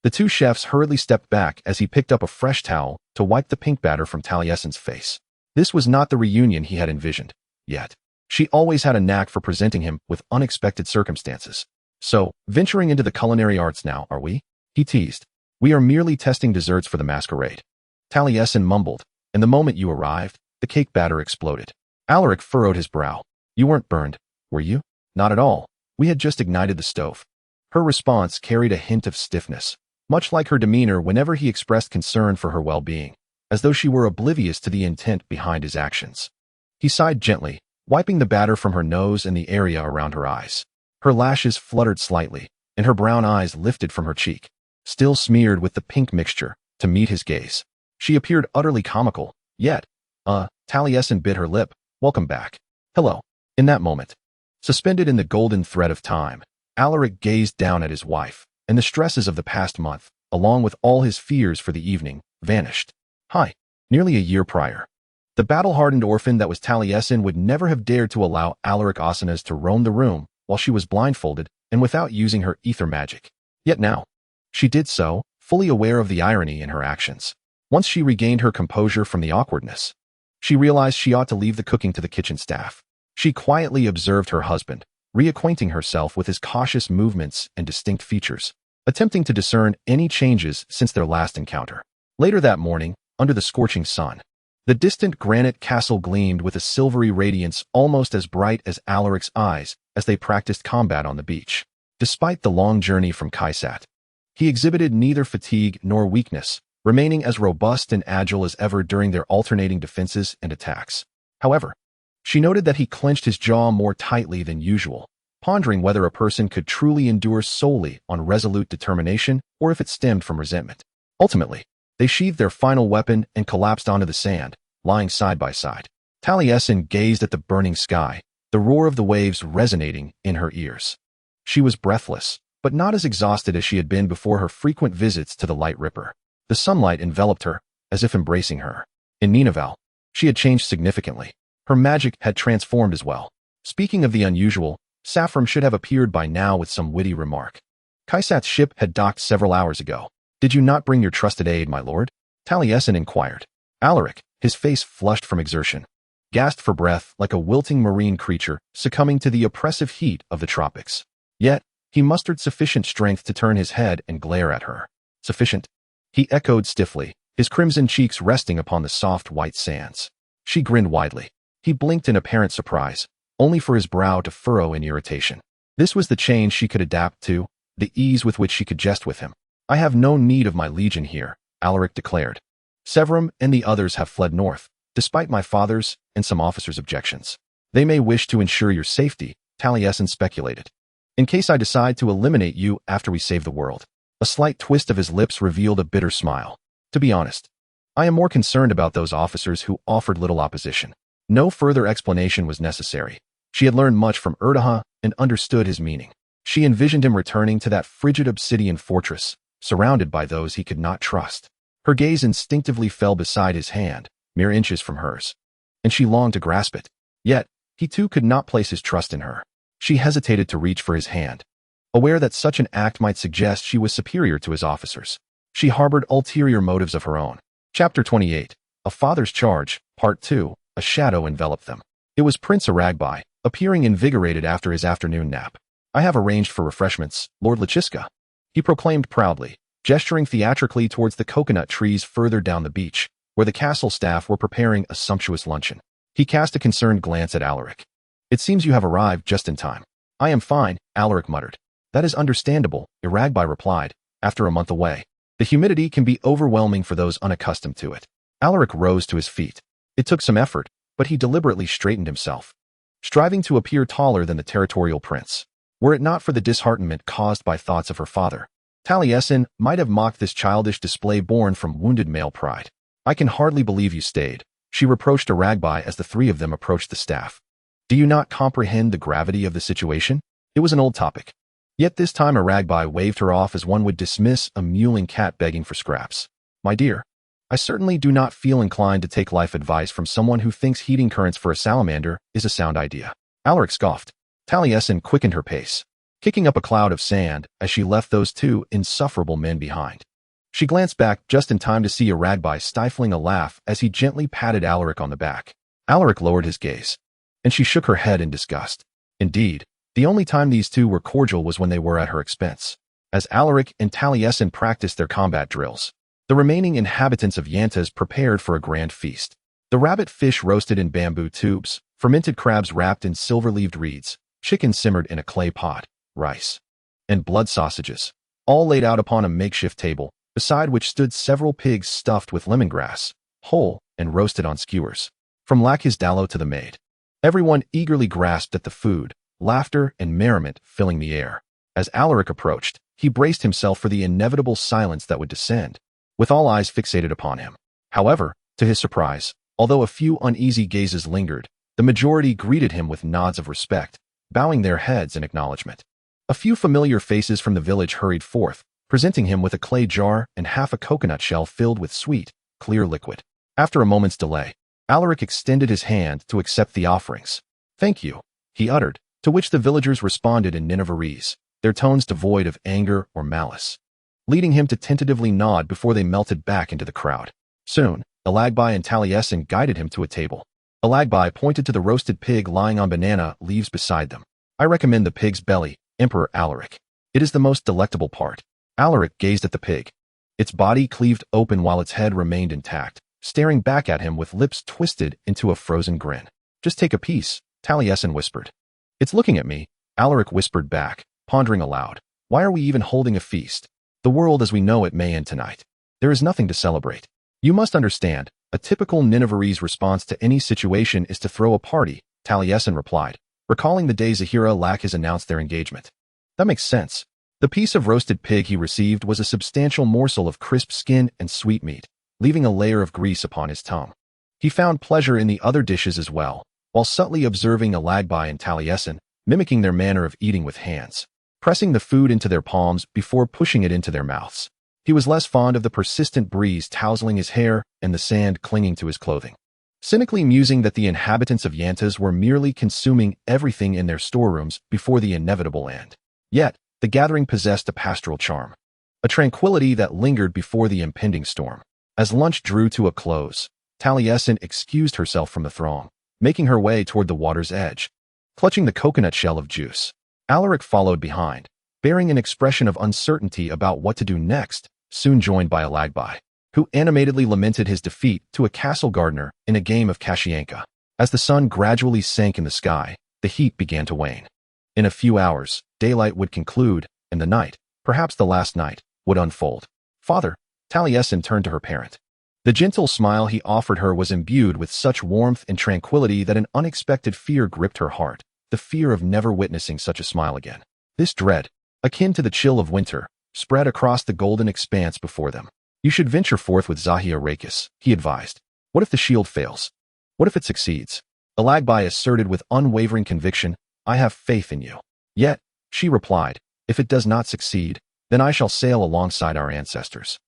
The two chefs hurriedly stepped back as he picked up a fresh towel to wipe the pink batter from Talasin's face. This was not the reunion he had envisioned, yet. She always had a knack for presenting him with unexpected circumstances. "So, venturing into the culinary arts now, are we?" he teased. "We are merely testing desserts for the masquerade," Talasin mumbled, and the moment you arrived, the cake batter exploded. Alaric furrowed his brow. "You weren't burned, were you?" "Not at all. We had just ignited the stove." Her response carried a hint of stiffness, much like her demeanor whenever he expressed concern for her well-being, as though she were oblivious to the intent behind his actions. He sighed gently, wiping the batter from her nose and the area around her eyes. Her lashes fluttered slightly, and her brown eyes lifted from her cheek, still smeared with the pink mixture, to meet his gaze. She appeared utterly comical, yet, Taliesin bit her lip. Welcome back. Hello. In that moment, suspended in the golden thread of time, Alaric gazed down at his wife, and the stresses of the past month, along with all his fears for the evening, vanished. Hi. Nearly a year prior, the battle-hardened orphan that was Taliesin would never have dared to allow Alaric Asanas to roam the room while she was blindfolded and without using her ether magic. Yet now, she did so, fully aware of the irony in her actions. Once she regained her composure from the awkwardness, she realized she ought to leave the cooking to the kitchen staff. She quietly observed her husband, reacquainting herself with his cautious movements and distinct features, attempting to discern any changes since their last encounter. Later that morning, under the scorching sun, the distant granite castle gleamed with a silvery radiance almost as bright as Alaric's eyes as they practiced combat on the beach. Despite the long journey from Kaisat, he exhibited neither fatigue nor weakness, remaining as robust and agile as ever during their alternating defenses and attacks. However, she noted that he clenched his jaw more tightly than usual, pondering whether a person could truly endure solely on resolute determination or if it stemmed from resentment. Ultimately, they sheathed their final weapon and collapsed onto the sand, lying side by side. Taliesin gazed at the burning sky, the roar of the waves resonating in her ears. She was breathless, but not as exhausted as she had been before her frequent visits to the Light Ripper. The sunlight enveloped her, as if embracing her. In Ninavarr, she had changed significantly. Her magic had transformed as well. Speaking of the unusual, Saffron should have appeared by now with some witty remark. Kaisat's ship had docked several hours ago. Did you not bring your trusted aid, my lord? Taliesin inquired. Alaric, his face flushed from exertion, gasped for breath like a wilting marine creature succumbing to the oppressive heat of the tropics. Yet, he mustered sufficient strength to turn his head and glare at her. Sufficient? He echoed stiffly, his crimson cheeks resting upon the soft white sands. She grinned widely. He blinked in apparent surprise, only for his brow to furrow in irritation. This was the change she could adapt to, the ease with which she could jest with him. I have no need of my legion here, Alaric declared. Severum and the others have fled north, despite my father's and some officers' objections. They may wish to ensure your safety, Taliesin speculated. In case I decide to eliminate you after we save the world. A slight twist of his lips revealed a bitter smile. To be honest, I am more concerned about those officers who offered little opposition. No further explanation was necessary. She had learned much from Erdaha and understood his meaning. She envisioned him returning to that frigid obsidian fortress, surrounded by those he could not trust. Her gaze instinctively fell beside his hand, mere inches from hers, and she longed to grasp it. Yet, he too could not place his trust in her. She hesitated to reach for his hand, aware that such an act might suggest she was superior to his officers. She harbored ulterior motives of her own. Chapter 28. A Father's Charge, Part 2. A shadow enveloped them. It was Prince Aragbai, appearing invigorated after his afternoon nap. I have arranged for refreshments, Lord Lachiska, he proclaimed proudly, gesturing theatrically towards the coconut trees further down the beach, where the castle staff were preparing a sumptuous luncheon. He cast a concerned glance at Alaric. It seems you have arrived just in time. I am fine, Alaric muttered. That is understandable, Aragbai replied, after a month away. The humidity can be overwhelming for those unaccustomed to it. Alaric rose to his feet. It took some effort, but he deliberately straightened himself, striving to appear taller than the territorial prince. Were it not for the disheartenment caused by thoughts of her father, Taliesin might have mocked this childish display born from wounded male pride. I can hardly believe you stayed, she reproached Aragbai as the three of them approached the staff. Do you not comprehend the gravity of the situation? It was an old topic. Yet this time Aragbai waved her off as one would dismiss a mewling cat begging for scraps. My dear, I certainly do not feel inclined to take life advice from someone who thinks heating currents for a salamander is a sound idea. Alaric scoffed. Taliesin quickened her pace, kicking up a cloud of sand as she left those two insufferable men behind. She glanced back just in time to see Aragbai stifling a laugh as he gently patted Alaric on the back. Alaric lowered his gaze, and she shook her head in disgust. Indeed, the only time these two were cordial was when they were at her expense. As Alaric and Taliesin practiced their combat drills, the remaining inhabitants of Yantas prepared for a grand feast. The rabbit fish roasted in bamboo tubes, fermented crabs wrapped in silver-leaved reeds, chicken simmered in a clay pot, rice, and blood sausages, all laid out upon a makeshift table, beside which stood several pigs stuffed with lemongrass, whole and roasted on skewers. From Lakhisdalo to the maid, everyone eagerly grasped at the food, laughter and merriment filling the air. As Alaric approached, he braced himself for the inevitable silence that would descend, with all eyes fixated upon him. However, to his surprise, although a few uneasy gazes lingered, the majority greeted him with nods of respect, bowing their heads in acknowledgement. A few familiar faces from the village hurried forth, presenting him with a clay jar and half a coconut shell filled with sweet, clear liquid. After a moment's delay, Alaric extended his hand to accept the offerings. "Thank you," he uttered, to which the villagers responded in Ninavarrese, their tones devoid of anger or malice, leading him to tentatively nod before they melted back into the crowd. Soon, Alagbai and Taliesin guided him to a table. Alagbai pointed to the roasted pig lying on banana leaves beside them. "I recommend the pig's belly, Emperor Alaric. It is the most delectable part." Alaric gazed at the pig. Its body cleaved open while its head remained intact, staring back at him with lips twisted into a frozen grin. "Just take a piece," Taliesin whispered. "It's looking at me," Alaric whispered back, pondering aloud. "Why are we even holding a feast? The world as we know it may end tonight. There is nothing to celebrate. You must understand, a typical Ninavarrese response to any situation is to throw a party," Taliesin replied, recalling the day Zahira Lack has announced their engagement. "That makes sense." The piece of roasted pig he received was a substantial morsel of crisp skin and sweet meat, leaving a layer of grease upon his tongue. He found pleasure in the other dishes as well, while subtly observing Alagbai and Taliesin, mimicking their manner of eating with hands, pressing the food into their palms before pushing it into their mouths. He was less fond of the persistent breeze tousling his hair and the sand clinging to his clothing, cynically musing that the inhabitants of Yantas were merely consuming everything in their storerooms before the inevitable end. Yet, the gathering possessed a pastoral charm, a tranquility that lingered before the impending storm. As lunch drew to a close, Taliesin excused herself from the throng, making her way toward the water's edge, clutching the coconut shell of juice. Alaric followed behind, bearing an expression of uncertainty about what to do next, soon joined by Alagbai, who animatedly lamented his defeat to a castle gardener in a game of Kashianka. As the sun gradually sank in the sky, the heat began to wane. In a few hours, daylight would conclude, and the night, perhaps the last night, would unfold. "Father," Taliesin turned to her parent. The gentle smile he offered her was imbued with such warmth and tranquility that an unexpected fear gripped her heart, the fear of never witnessing such a smile again. This dread, akin to the chill of winter, spread across the golden expanse before them. "You should venture forth with Zahia Rakis," he advised. "What if the shield fails? What if it succeeds?" Alagbai asserted with unwavering conviction, "I have faith in you." "Yet," she replied, "if it does not succeed, then I shall sail alongside our ancestors."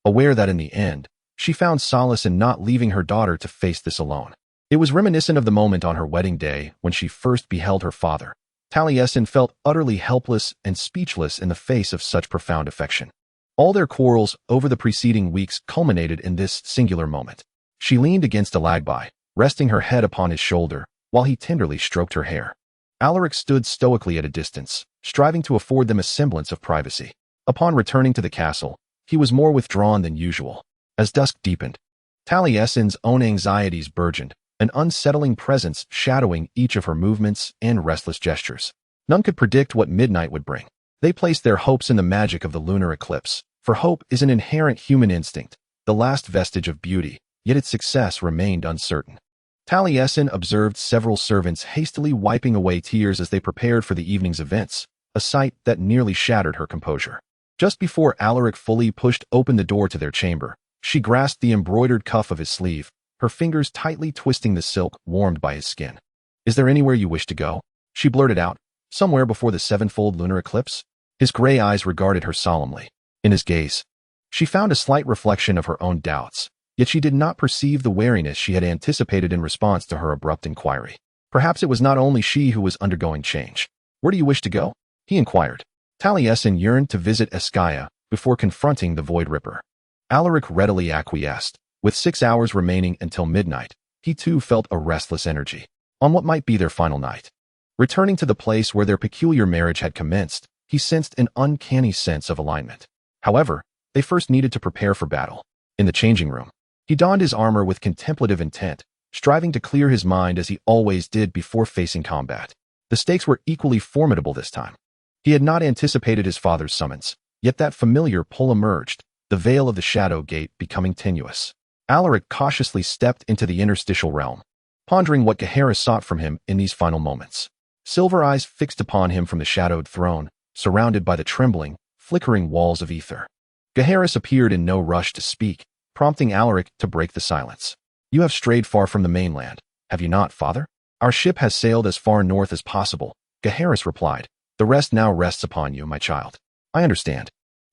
Aware that in the end, she found solace in not leaving her daughter to face this alone. It was reminiscent of the moment on her wedding day when she first beheld her father. Taliesin felt utterly helpless and speechless in the face of such profound affection. All their quarrels over the preceding weeks culminated in this singular moment. She leaned against Alagbai, resting her head upon his shoulder, while he tenderly stroked her hair. Alaric stood stoically at a distance, striving to afford them a semblance of privacy. Upon returning to the castle, he was more withdrawn than usual. As dusk deepened, Taliesin's own anxieties burgeoned, an unsettling presence shadowing each of her movements and restless gestures. None could predict what midnight would bring. They placed their hopes in the magic of the lunar eclipse, for hope is an inherent human instinct, the last vestige of beauty, yet its success remained uncertain. Taliesin observed several servants hastily wiping away tears as they prepared for the evening's events, a sight that nearly shattered her composure. Just before Alaric fully pushed open the door to their chamber, she grasped the embroidered cuff of his sleeve, her fingers tightly twisting the silk warmed by his skin. "Is there anywhere you wish to go?" she blurted out. "Somewhere before the sevenfold lunar eclipse?" His gray eyes regarded her solemnly. In his gaze, she found a slight reflection of her own doubts, yet she did not perceive the wariness she had anticipated in response to her abrupt inquiry. Perhaps it was not only she who was undergoing change. "Where do you wish to go?" he inquired. Taliesin yearned to visit Eskaya before confronting the Void Ripper. Alaric readily acquiesced. With 6 hours remaining until midnight, he too felt a restless energy. On what might be their final night. Returning to the place where their peculiar marriage had commenced, he sensed an uncanny sense of alignment. However, they first needed to prepare for battle. In the changing room, he donned his armor with contemplative intent, striving to clear his mind as he always did before facing combat. The stakes were equally formidable this time. He had not anticipated his father's summons, yet that familiar pull emerged, the veil of the shadow gate becoming tenuous. Alaric cautiously stepped into the interstitial realm, pondering what Gahera sought from him in these final moments. Silver eyes fixed upon him from the shadowed throne, surrounded by the trembling, flickering walls of ether. Gaheris appeared in no rush to speak, prompting Alaric to break the silence. You have strayed far from the mainland, have you not, father? Our ship has sailed as far north as possible, Gaheris replied. The rest now rests upon you, my child. I understand.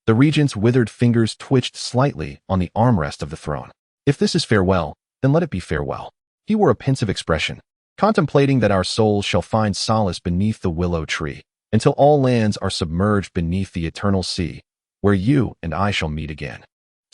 The regent's withered fingers twitched slightly on the armrest of the throne. If this is farewell, then let it be farewell. He wore a pensive expression, contemplating that our souls shall find solace beneath the willow tree, until all lands are submerged beneath the eternal sea, where you and I shall meet again.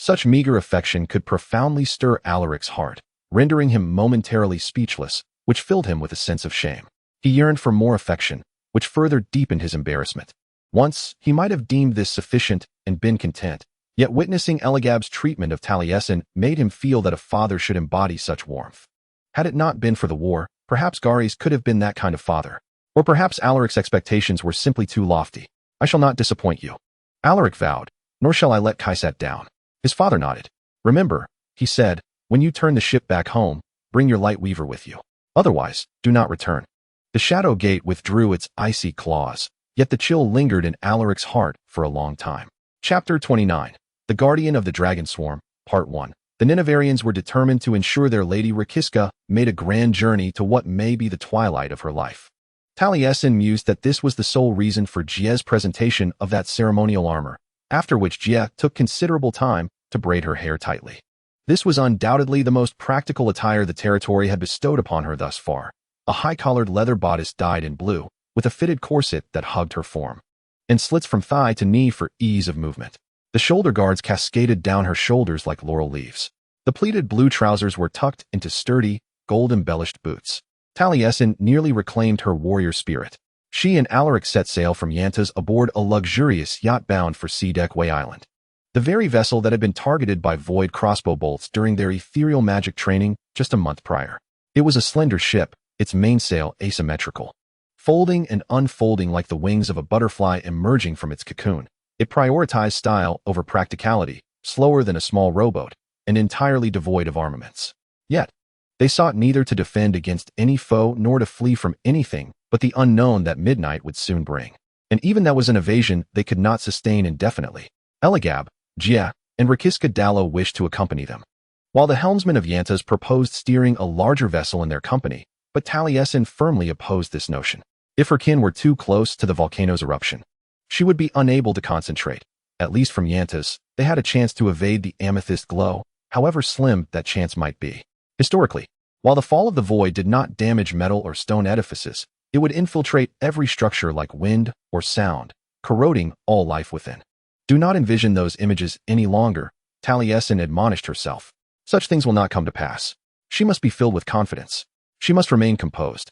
Such meager affection could profoundly stir Alaric's heart, rendering him momentarily speechless, which filled him with a sense of shame. He yearned for more affection, which further deepened his embarrassment. Once, he might have deemed this sufficient and been content, yet witnessing Eligab's treatment of Talasin made him feel that a father should embody such warmth. Had it not been for the war, perhaps Gares could have been that kind of father. Or perhaps Alaric's expectations were simply too lofty. I shall not disappoint you, Alaric vowed, nor shall I let Kaisat down. His father nodded. Remember, he said, when you turn the ship back home, bring your light weaver with you. Otherwise, do not return. The shadow gate withdrew its icy claws, yet the chill lingered in Alaric's heart for a long time. Chapter 29. The Guardian of the Dragon Swarm, Part 1. The Ninavarrians were determined to ensure their lady Rakiska made a grand journey to what may be the twilight of her life. Talasin mused that this was the sole reason for Jie's presentation of that ceremonial armor, after which Jie took considerable time to braid her hair tightly. This was undoubtedly the most practical attire the territory had bestowed upon her thus far, a high-collared leather bodice dyed in blue, with a fitted corset that hugged her form, and slits from thigh to knee for ease of movement. The shoulder guards cascaded down her shoulders like laurel leaves. The pleated blue trousers were tucked into sturdy, gold-embellished boots. Talasin nearly reclaimed her warrior spirit. She and Alaric set sail from Yantas aboard a luxurious yacht bound for Sea Deck Way Island, the very vessel that had been targeted by void crossbow bolts during their ethereal magic training just a month prior. It was a slender ship, its mainsail asymmetrical, folding and unfolding like the wings of a butterfly emerging from its cocoon. It prioritized style over practicality, slower than a small rowboat, and entirely devoid of armaments. Yet, they sought neither to defend against any foe nor to flee from anything but the unknown that midnight would soon bring. And even that was an evasion they could not sustain indefinitely. Eligab, Jie, and Rakiska Dallo wished to accompany them, while the helmsman of Yantas proposed steering a larger vessel in their company, but Talasin firmly opposed this notion. If her kin were too close to the volcano's eruption, she would be unable to concentrate. At least from Yantas, they had a chance to evade the amethyst glow, however slim that chance might be. Historically, while the fall of the void did not damage metal or stone edifices, it would infiltrate every structure like wind or sound, corroding all life within. Do not envision those images any longer, Talasin admonished herself. Such things will not come to pass. She must be filled with confidence. She must remain composed.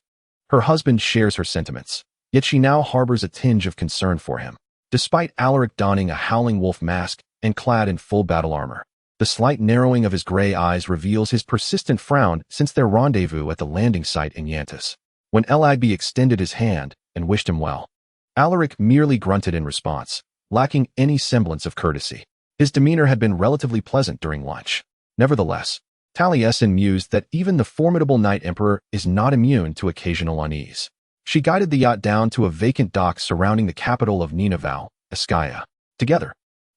Her husband shares her sentiments, yet she now harbors a tinge of concern for him. Despite Alaric donning a howling wolf mask and clad in full battle armor, the slight narrowing of his gray eyes reveals his persistent frown since their rendezvous at the landing site in Yantas. When Eligab extended his hand and wished him well, Alaric merely grunted in response, lacking any semblance of courtesy. His demeanor had been relatively pleasant during lunch. Nevertheless, Talasin mused that even the formidable Night Emperor is not immune to occasional unease. She guided the yacht down to a vacant dock surrounding the capital of Ninavarr, Eskaya. Together,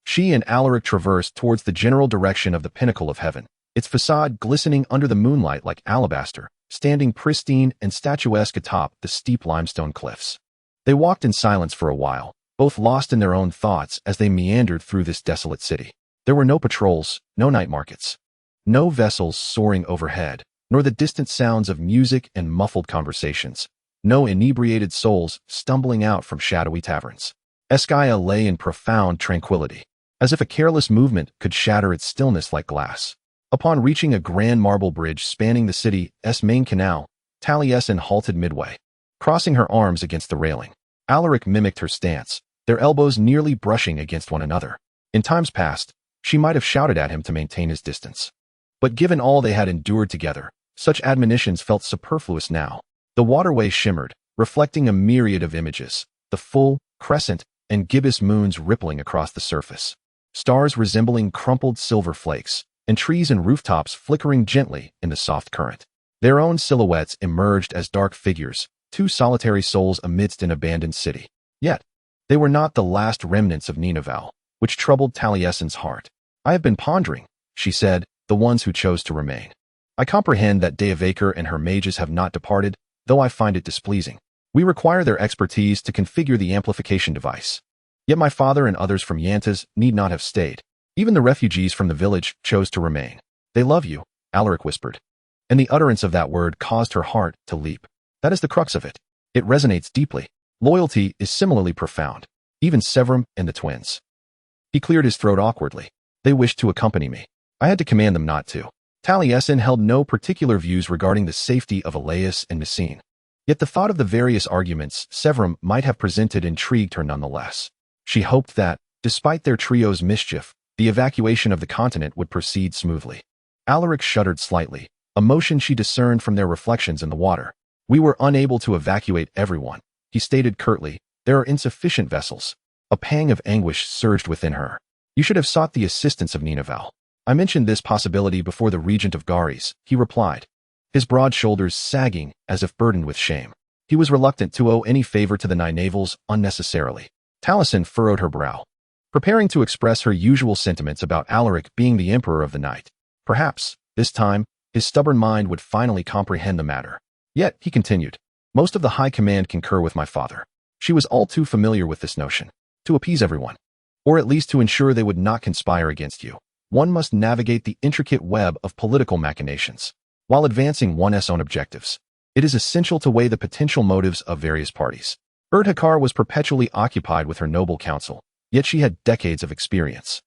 she and Alaric traversed towards the general direction of the pinnacle of heaven, its facade glistening under the moonlight like alabaster, standing pristine and statuesque atop the steep limestone cliffs. They walked in silence for a while, both lost in their own thoughts as they meandered through this desolate city. There were no patrols, no night markets, no vessels soaring overhead, nor the distant sounds of music and muffled conversations, no inebriated souls stumbling out from shadowy taverns. Eskaya lay in profound tranquility, as if a careless movement could shatter its stillness like glass. Upon reaching a grand marble bridge spanning the city's main canal, Talasin halted midway, crossing her arms against the railing. Alaric mimicked her stance, their elbows nearly brushing against one another. In times past, she might have shouted at him to maintain his distance. But given all they had endured together, such admonitions felt superfluous now. The waterway shimmered, reflecting a myriad of images, the full, crescent, and gibbous moons rippling across the surface, stars resembling crumpled silver flakes, and trees and rooftops flickering gently in the soft current. Their own silhouettes emerged as dark figures, two solitary souls amidst an abandoned city. Yet, they were not the last remnants of Ninavarr, which troubled Talasin's heart. I have been pondering, she said, the ones who chose to remain. I comprehend that Deavaker and her mages have not departed, though I find it displeasing. We require their expertise to configure the amplification device. Yet my father and others from Yantas need not have stayed. Even the refugees from the village chose to remain. They love you, Alaric whispered. And the utterance of that word caused her heart to leap. That is the crux of it. It resonates deeply. Loyalty is similarly profound. Even Severum and the twins. He cleared his throat awkwardly. They wished to accompany me. I had to command them not to. Talasin held no particular views regarding the safety of Elias and Messene. Yet the thought of the various arguments Severum might have presented intrigued her nonetheless. She hoped that, despite their trio's mischief, the evacuation of the continent would proceed smoothly. Alaric shuddered slightly, a motion she discerned from their reflections in the water. We were unable to evacuate everyone, he stated curtly. There are insufficient vessels. A pang of anguish surged within her. You should have sought the assistance of Ninavarr. I mentioned this possibility before the regent of Garis, he replied, his broad shoulders sagging as if burdened with shame. He was reluctant to owe any favor to the Ninavals unnecessarily. Talasin furrowed her brow, preparing to express her usual sentiments about Alaric being the emperor of the night. Perhaps, this time, his stubborn mind would finally comprehend the matter. Yet, he continued, most of the high command concur with my father. She was all too familiar with this notion. To appease everyone, or at least to ensure they would not conspire against you, one must navigate the intricate web of political machinations. While advancing one's own objectives, it is essential to weigh the potential motives of various parties. Erdhakar was perpetually occupied with her noble council, yet she had decades of experience.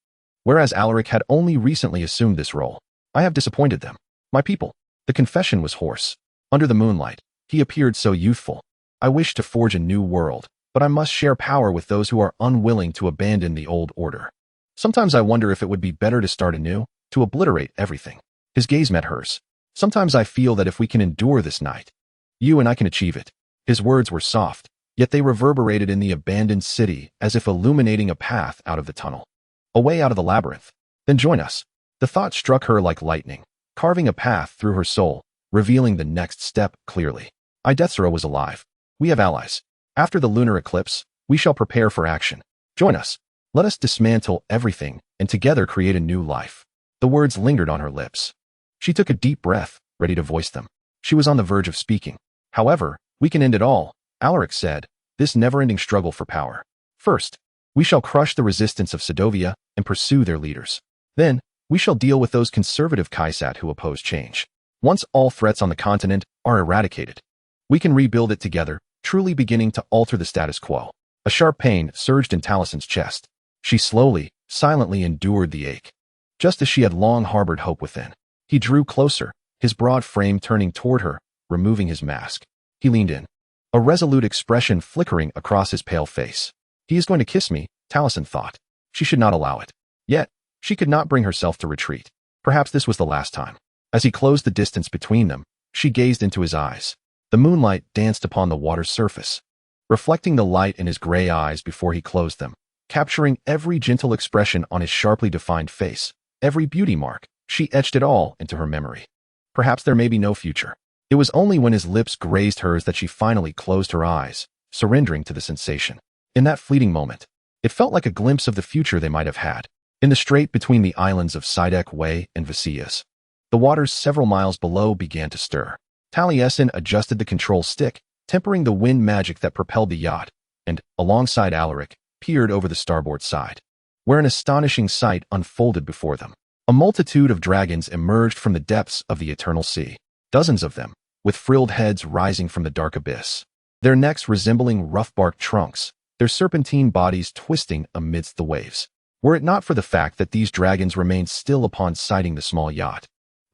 Whereas Alaric had only recently assumed this role. I have disappointed them. My people. The confession was hoarse. Under the moonlight, he appeared so youthful. I wish to forge a new world, but I must share power with those who are unwilling to abandon the old order. Sometimes I wonder if it would be better to start anew, to obliterate everything. His gaze met hers. Sometimes I feel that if we can endure this night, you and I can achieve it. His words were soft, yet they reverberated in the abandoned city as if illuminating a path out of the tunnel. A way out of the labyrinth. Then join us. The thought struck her like lightning, carving a path through her soul, revealing the next step clearly. Idethsera was alive. We have allies. After the lunar eclipse, we shall prepare for action. Join us. Let us dismantle everything and together create a new life. The words lingered on her lips. She took a deep breath, ready to voice them. She was on the verge of speaking. However, we can end it all, Alaric said, this never-ending struggle for power. First, we shall crush the resistance of Sedovia and pursue their leaders. Then, we shall deal with those conservative Kaisat who oppose change. Once all threats on the continent are eradicated, we can rebuild it together, truly beginning to alter the status quo. A sharp pain surged in Talasin's chest. She slowly, silently endured the ache, just as she had long harbored hope within. He drew closer, his broad frame turning toward her, removing his mask. He leaned in, a resolute expression flickering across his pale face. He is going to kiss me, Talasin thought. She should not allow it. Yet, she could not bring herself to retreat. Perhaps this was the last time. As he closed the distance between them, she gazed into his eyes. The moonlight danced upon the water's surface, reflecting the light in his gray eyes before he closed them, capturing every gentle expression on his sharply defined face, every beauty mark. She etched it all into her memory. Perhaps there may be no future. It was only when his lips grazed hers that she finally closed her eyes, surrendering to the sensation. In that fleeting moment, it felt like a glimpse of the future they might have had. In the strait between the islands of Sidek Way and Vasias, the waters several miles below began to stir. Talasin adjusted the control stick, tempering the wind magic that propelled the yacht, and, alongside Alaric, peered over the starboard side, where an astonishing sight unfolded before them. A multitude of dragons emerged from the depths of the eternal sea. Dozens of them, with frilled heads rising from the dark abyss. Their necks resembling rough-barked trunks, their serpentine bodies twisting amidst the waves. Were it not for the fact that these dragons remained still upon sighting the small yacht,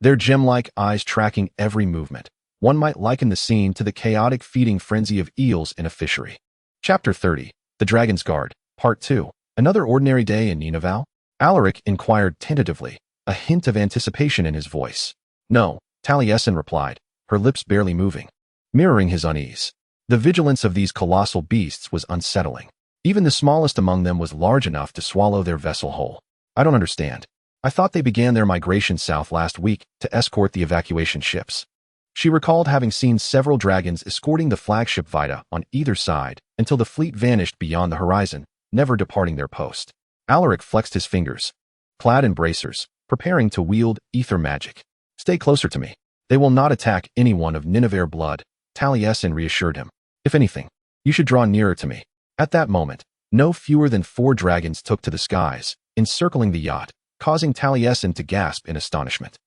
their gem-like eyes tracking every movement, one might liken the scene to the chaotic feeding frenzy of eels in a fishery. Chapter 30, The Dragon's Guard, Part 2. Another ordinary day in Ninavarr? Alaric inquired tentatively, a hint of anticipation in his voice. No, Talasin replied, her lips barely moving, mirroring his unease. The vigilance of these colossal beasts was unsettling. Even the smallest among them was large enough to swallow their vessel whole. I don't understand. I thought they began their migration south last week to escort the evacuation ships. She recalled having seen several dragons escorting the flagship Vita on either side until the fleet vanished beyond the horizon, never departing their post. Alaric flexed his fingers. Clad in bracers, preparing to wield ether magic. Stay closer to me. They will not attack anyone of Ninavarr blood, Taliesin reassured him. If anything, you should draw nearer to me. At that moment, no fewer than 4 dragons took to the skies, encircling the yacht, causing Taliesin to gasp in astonishment.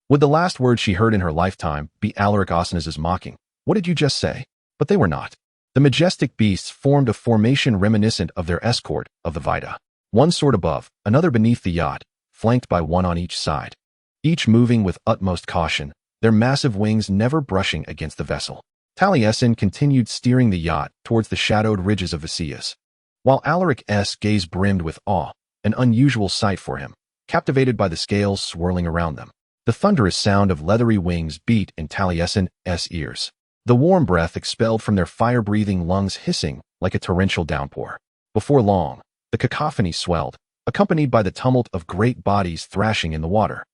Would the last word she heard in her lifetime be Alaric Osnaz's mocking, "What did you just say?" But they were not. The majestic beasts formed a formation reminiscent of their escort of the Vita. One soared above, another beneath the yacht, flanked by one on each side. Each moving with utmost caution, their massive wings never brushing against the vessel. Taliesin continued steering the yacht towards the shadowed ridges of Vicias, while Alaric's gaze brimmed with awe, an unusual sight for him, captivated by the scales swirling around them. The thunderous sound of leathery wings beat in Taliesin's ears, the warm breath expelled from their fire-breathing lungs hissing like a torrential downpour. Before long, the cacophony swelled, accompanied by the tumult of great bodies thrashing in the water.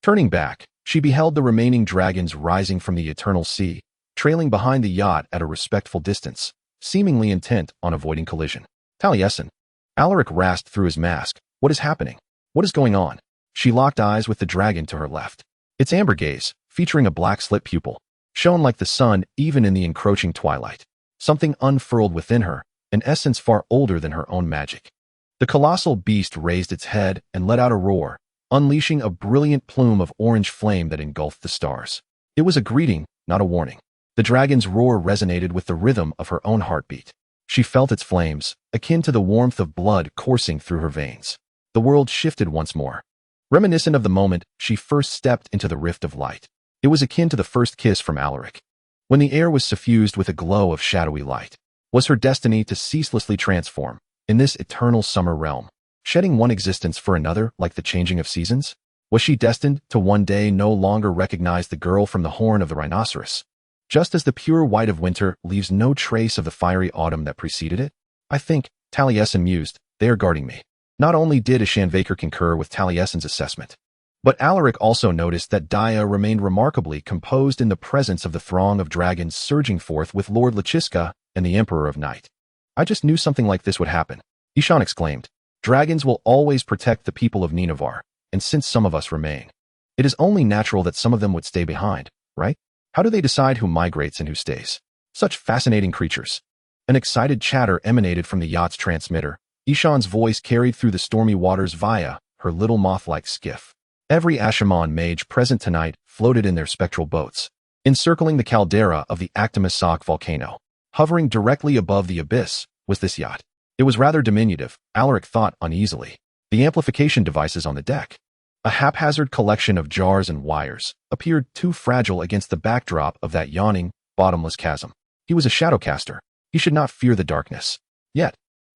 Turning back, she beheld the remaining dragons rising from the eternal sea, trailing behind the yacht at a respectful distance, seemingly intent on avoiding collision. Taliesin. Alaric rasped through his mask. What is happening? What is going on? She locked eyes with the dragon to her left. Its amber gaze, featuring a black slit pupil, shone like the sun even in the encroaching twilight. Something unfurled within her, an essence far older than her own magic. The colossal beast raised its head and let out a roar, unleashing a brilliant plume of orange flame that engulfed the stars. It was a greeting, not a warning. The dragon's roar resonated with the rhythm of her own heartbeat. She felt its flames, akin to the warmth of blood coursing through her veins. The world shifted once more. Reminiscent of the moment she first stepped into the rift of light. It was akin to the first kiss from Alaric, when the air was suffused with a glow of shadowy light. Was her destiny to ceaselessly transform, in this eternal summer realm, shedding one existence for another like the changing of seasons? Was she destined to one day no longer recognize the girl from the horn of the rhinoceros? Just as the pure white of winter leaves no trace of the fiery autumn that preceded it? I think, Taliesin mused, they are guarding me. Not only did Ashanvaker concur with Taliesin's assessment, but Alaric also noticed that Dia remained remarkably composed in the presence of the throng of dragons surging forth with Lord Lachiska and the Emperor of Night. I just knew something like this would happen, Ishan exclaimed. Dragons will always protect the people of Ninavarr, and since some of us remain, it is only natural that some of them would stay behind, right? How do they decide who migrates and who stays? Such fascinating creatures. An excited chatter emanated from the yacht's transmitter. Ishan's voice carried through the stormy waters via her little moth-like skiff. Every Ashaman mage present tonight floated in their spectral boats, encircling the caldera of the Actimasak volcano. Hovering directly above the abyss was this yacht. It was rather diminutive, Alaric thought uneasily. The amplification devices on the deck, a haphazard collection of jars and wires, appeared too fragile against the backdrop of that yawning, bottomless chasm. He was a shadowcaster. He should not fear the darkness. Yet,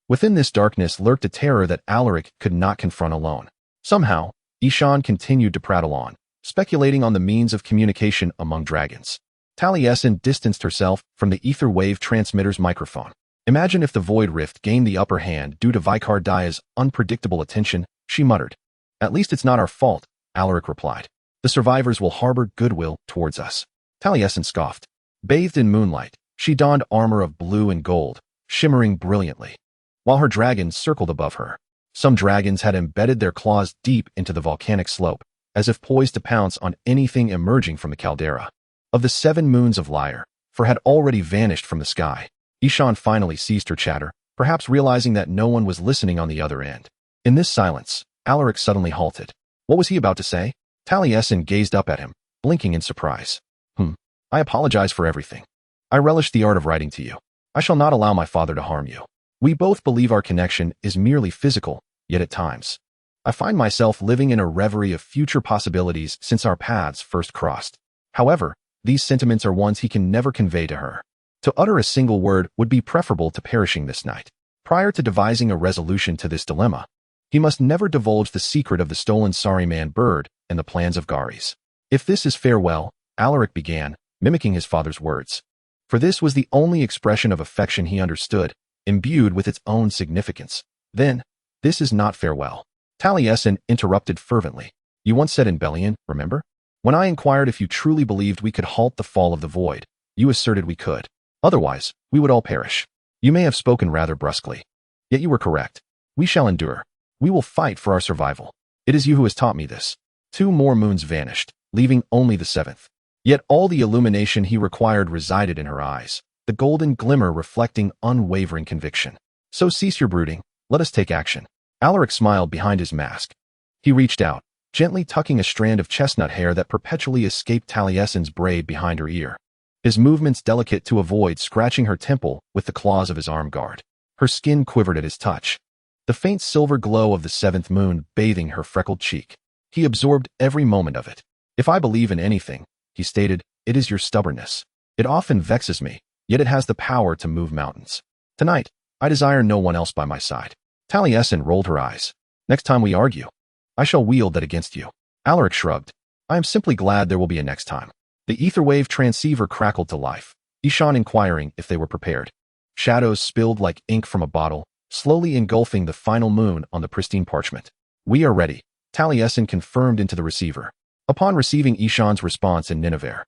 within this darkness lurked a terror that Alaric could not confront alone. Somehow, Ishan continued to prattle on, speculating on the means of communication among dragons. Taliesin distanced herself from the ether wave transmitter's microphone. Imagine if the void rift gained the upper hand due to Vicar Dia's unpredictable attention, she muttered. At least it's not our fault, Alaric replied. The survivors will harbor goodwill towards us. Taliesin scoffed. Bathed in moonlight, she donned armor of blue and gold, shimmering brilliantly, while her dragons circled above her. Some dragons had embedded their claws deep into the volcanic slope, as if poised to pounce on anything emerging from the caldera. Of the 7 moons of Lyre, 4 had already vanished from the sky. Ishan finally ceased her chatter, perhaps realizing that no one was listening on the other end. In this silence, Alaric suddenly halted. What was he about to say? Taliesin gazed up at him, blinking in surprise. I apologize for everything. I relish the art of writing to you. I shall not allow my father to harm you. We both believe our connection is merely physical, yet at times, I find myself living in a reverie of future possibilities since our paths first crossed. However, these sentiments are ones he can never convey to her. To utter a single word would be preferable to perishing this night. Prior to devising a resolution to this dilemma, he must never divulge the secret of the stolen Saruman bird and the plans of Garis. If this is farewell, Alaric began, mimicking his father's words. For this was the only expression of affection he understood, imbued with its own significance. Then, this is not farewell. Taliesin interrupted fervently. You once said in Bellion, remember? When I inquired if you truly believed we could halt the fall of the void, you asserted we could. Otherwise, we would all perish. You may have spoken rather brusquely. Yet you were correct. We shall endure. We will fight for our survival. It is you who has taught me this. 2 more moons vanished, leaving only the 7th. Yet all the illumination he required resided in her eyes, the golden glimmer reflecting unwavering conviction. So cease your brooding, let us take action. Alaric smiled behind his mask. He reached out, gently tucking a strand of chestnut hair that perpetually escaped Taliesin's braid behind her ear. His movements delicate to avoid scratching her temple with the claws of his arm guard. Her skin quivered at his touch, the faint silver glow of the 7th moon bathing her freckled cheek. He absorbed every moment of it. If I believe in anything, he stated, it is your stubbornness. It often vexes me, yet it has the power to move mountains. Tonight, I desire no one else by my side. Taliesin rolled her eyes. Next time we argue, I shall wield that against you. Alaric shrugged. I am simply glad there will be a next time. The etherwave transceiver crackled to life, Ishan inquiring if they were prepared. Shadows spilled like ink from a bottle, slowly engulfing the final moon on the pristine parchment. We are ready, Taliesin confirmed into the receiver. Upon receiving Ishan's response in Ninavarr,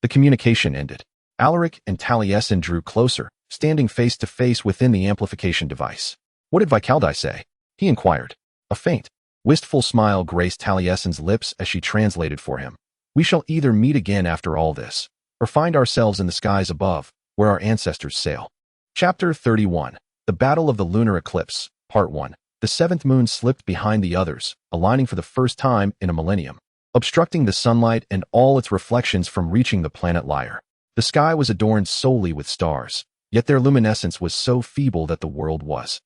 the communication ended. Alaric and Taliesin drew closer, standing face to face within the amplification device. What did Vikaldai say? He inquired. A faint, wistful smile graced Taliesin's lips as she translated for him. We shall either meet again after all this, or find ourselves in the skies above, where our ancestors sail. Chapter 31. The Battle of the Lunar Eclipse, Part 1. The 7th moon slipped behind the others, aligning for the first time in a millennium, obstructing the sunlight and all its reflections from reaching the planet Lyre. The sky was adorned solely with stars, yet their luminescence was so feeble that the world was,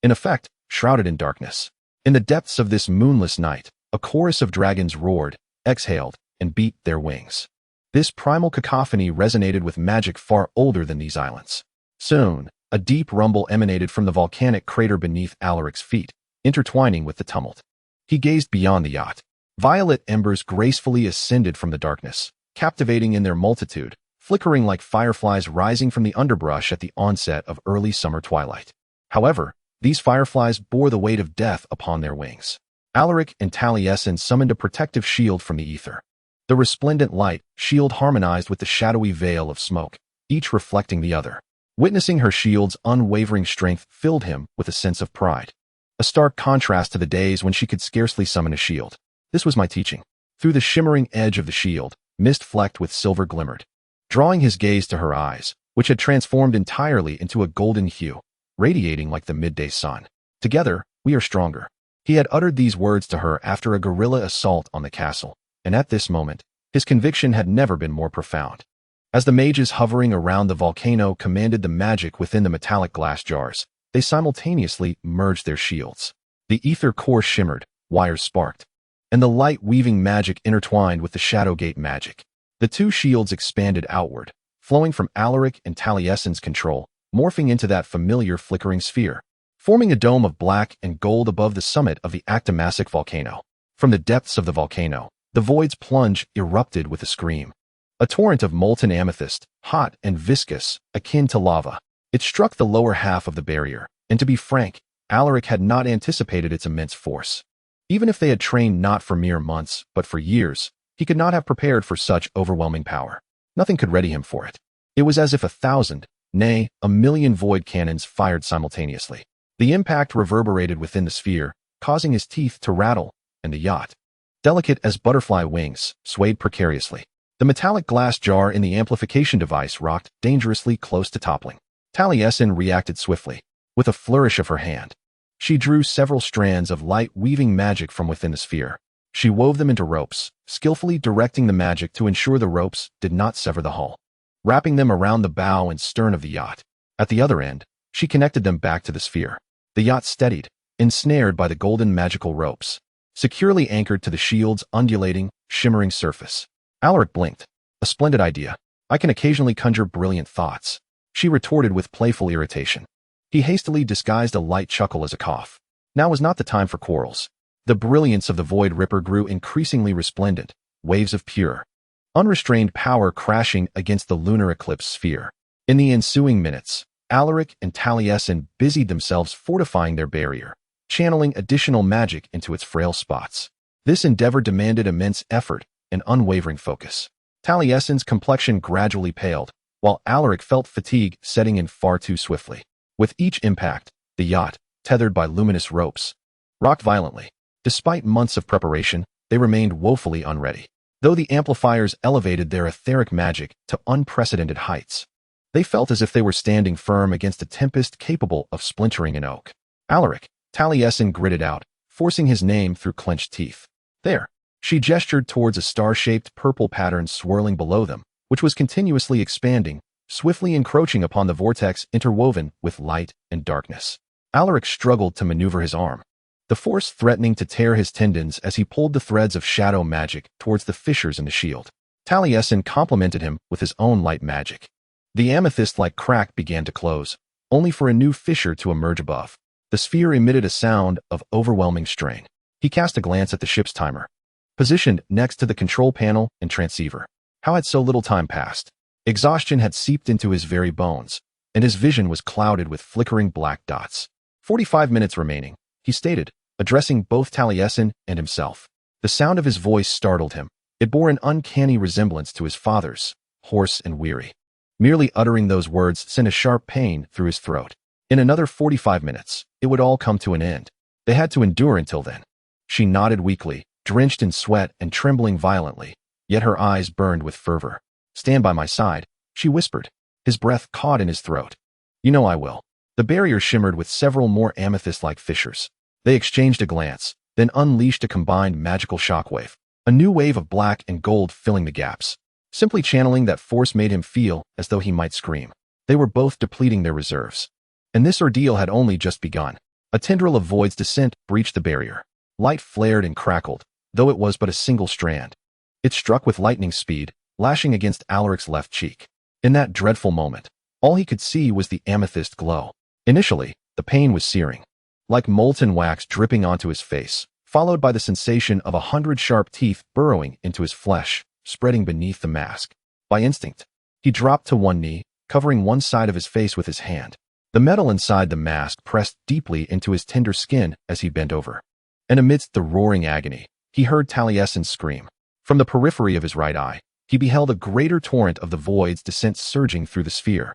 in effect, shrouded in darkness. In the depths of this moonless night, a chorus of dragons roared, exhaled, and beat their wings. This primal cacophony resonated with magic far older than these islands. Soon, a deep rumble emanated from the volcanic crater beneath Alaric's feet, intertwining with the tumult. He gazed beyond the yacht. Violet embers gracefully ascended from the darkness, captivating in their multitude, flickering like fireflies rising from the underbrush at the onset of early summer twilight. However, these fireflies bore the weight of death upon their wings. Alaric and Taliesin summoned a protective shield from the ether. The resplendent light shield harmonized with the shadowy veil of smoke, each reflecting the other. Witnessing her shield's unwavering strength filled him with a sense of pride. A stark contrast to the days when she could scarcely summon a shield. This was my teaching. Through the shimmering edge of the shield, mist flecked with silver glimmered, drawing his gaze to her eyes, which had transformed entirely into a golden hue, radiating like the midday sun. Together, we are stronger. He had uttered these words to her after a guerrilla assault on the castle, and at this moment, his conviction had never been more profound. As the mages hovering around the volcano commanded the magic within the metallic glass jars, they simultaneously merged their shields. The ether core shimmered, wires sparked, and the light-weaving magic intertwined with the Shadowgate magic. The two shields expanded outward, flowing from Alaric and Taliesin's control, morphing into that familiar flickering sphere, forming a dome of black and gold above the summit of the Actimasic volcano. From the depths of the volcano, the void's plunge erupted with a scream. A torrent of molten amethyst, hot and viscous, akin to lava. It struck the lower half of the barrier, and to be frank, Alaric had not anticipated its immense force. Even if they had trained not for mere months, but for years, he could not have prepared for such overwhelming power. Nothing could ready him for it. It was as if 1,000, nay, 1,000,000 void cannons fired simultaneously. The impact reverberated within the sphere, causing his teeth to rattle, and the yacht, delicate as butterfly wings, swayed precariously. The metallic glass jar in the amplification device rocked dangerously close to toppling. Taliesin reacted swiftly. With a flourish of her hand, she drew several strands of light-weaving magic from within the sphere. She wove them into ropes, skillfully directing the magic to ensure the ropes did not sever the hull, wrapping them around the bow and stern of the yacht. At the other end, she connected them back to the sphere. The yacht steadied, ensnared by the golden magical ropes, securely anchored to the shield's undulating, shimmering surface. Alaric blinked. A splendid idea. I can occasionally conjure brilliant thoughts, she retorted with playful irritation. He hastily disguised a light chuckle as a cough. Now was not the time for quarrels. The brilliance of the Void Ripper grew increasingly resplendent, waves of pure, unrestrained power crashing against the lunar eclipse sphere. In the ensuing minutes, Alaric and Taliesin busied themselves fortifying their barrier, channeling additional magic into its frail spots. This endeavor demanded immense effort and unwavering focus. Taliesin's complexion gradually paled, while Alaric felt fatigue setting in far too swiftly. With each impact, the yacht, tethered by luminous ropes, rocked violently. Despite months of preparation, they remained woefully unready. Though the amplifiers elevated their etheric magic to unprecedented heights, they felt as if they were standing firm against a tempest capable of splintering an oak. Alaric, Taliesin gritted out, forcing his name through clenched teeth. There. She gestured towards a star-shaped purple pattern swirling below them, which was continuously expanding, swiftly encroaching upon the vortex interwoven with light and darkness. Alaric struggled to maneuver his arm, the force threatening to tear his tendons as he pulled the threads of shadow magic towards the fissures in the shield. Taliesin complemented him with his own light magic. The amethyst-like crack began to close, only for a new fissure to emerge above. The sphere emitted a sound of overwhelming strain. He cast a glance at the ship's timer, positioned next to the control panel and transceiver. How had so little time passed? Exhaustion had seeped into his very bones, and his vision was clouded with flickering black dots. 45 minutes remaining, he stated, addressing both Taliesin and himself. The sound of his voice startled him. It bore an uncanny resemblance to his father's, hoarse and weary. Merely uttering those words sent a sharp pain through his throat. In another 45 minutes, it would all come to an end. They had to endure until then. She nodded weakly, drenched in sweat and trembling violently, yet her eyes burned with fervor. "Stand by my side," she whispered. His breath caught in his throat. "You know I will." The barrier shimmered with several more amethyst-like fissures. They exchanged a glance, then unleashed a combined magical shockwave. A new wave of black and gold filling the gaps. Simply channeling that force made him feel as though he might scream. They were both depleting their reserves. And this ordeal had only just begun. A tendril of Void's descent breached the barrier. Light flared and crackled, though it was but a single strand. It struck with lightning speed, lashing against Alaric's left cheek. In that dreadful moment, all he could see was the amethyst glow. Initially, the pain was searing, like molten wax dripping onto his face, followed by the sensation of 100 sharp teeth burrowing into his flesh, spreading beneath the mask. By instinct, he dropped to one knee, covering one side of his face with his hand. The metal inside the mask pressed deeply into his tender skin as he bent over. And amidst the roaring agony, he heard Taliesin scream. From the periphery of his right eye, he beheld a greater torrent of the Void's descent surging through the sphere,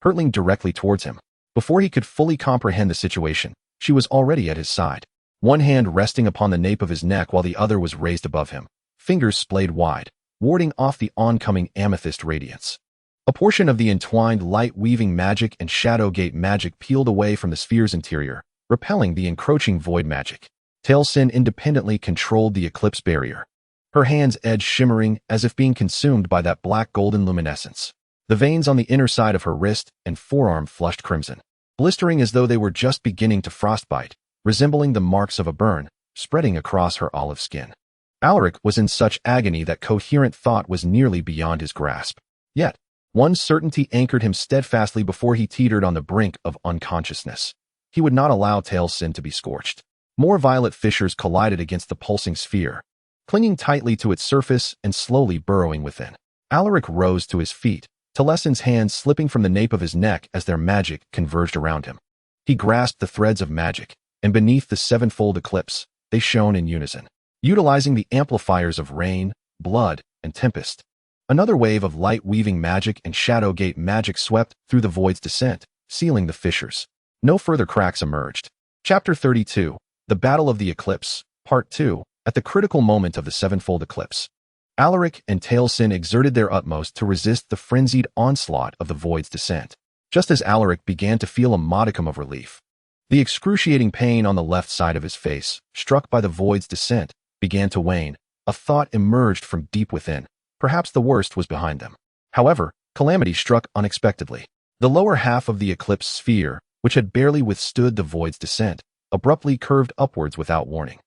hurtling directly towards him. Before he could fully comprehend the situation, she was already at his side, one hand resting upon the nape of his neck while the other was raised above him, fingers splayed wide, warding off the oncoming amethyst radiance. A portion of the entwined light-weaving magic and shadow gate magic peeled away from the sphere's interior, repelling the encroaching void magic. Talasin independently controlled the eclipse barrier, her hand's edge shimmering as if being consumed by that black golden luminescence. The veins on the inner side of her wrist and forearm flushed crimson, blistering as though they were just beginning to frostbite, resembling the marks of a burn, spreading across her olive skin. Alaric was in such agony that coherent thought was nearly beyond his grasp. Yet, one certainty anchored him steadfastly before he teetered on the brink of unconsciousness. He would not allow Talasin to be scorched. More violet fissures collided against the pulsing sphere, clinging tightly to its surface and slowly burrowing within. Alaric rose to his feet, Talasin's hands slipping from the nape of his neck as their magic converged around him. He grasped the threads of magic, and beneath the sevenfold eclipse, they shone in unison, utilizing the amplifiers of rain, blood, and tempest. Another wave of light-weaving magic and shadow gate magic swept through the Void's descent, sealing the fissures. No further cracks emerged. Chapter 32, The Battle of the Eclipse, Part 2, At the critical moment of the sevenfold eclipse. Alaric and Talasin exerted their utmost to resist the frenzied onslaught of the Void's descent. Just as Alaric began to feel a modicum of relief, the excruciating pain on the left side of his face, struck by the Void's descent, began to wane. A thought emerged from deep within. Perhaps the worst was behind them. However, calamity struck unexpectedly. The lower half of the eclipse sphere, which had barely withstood the Void's descent, abruptly curved upwards without warning.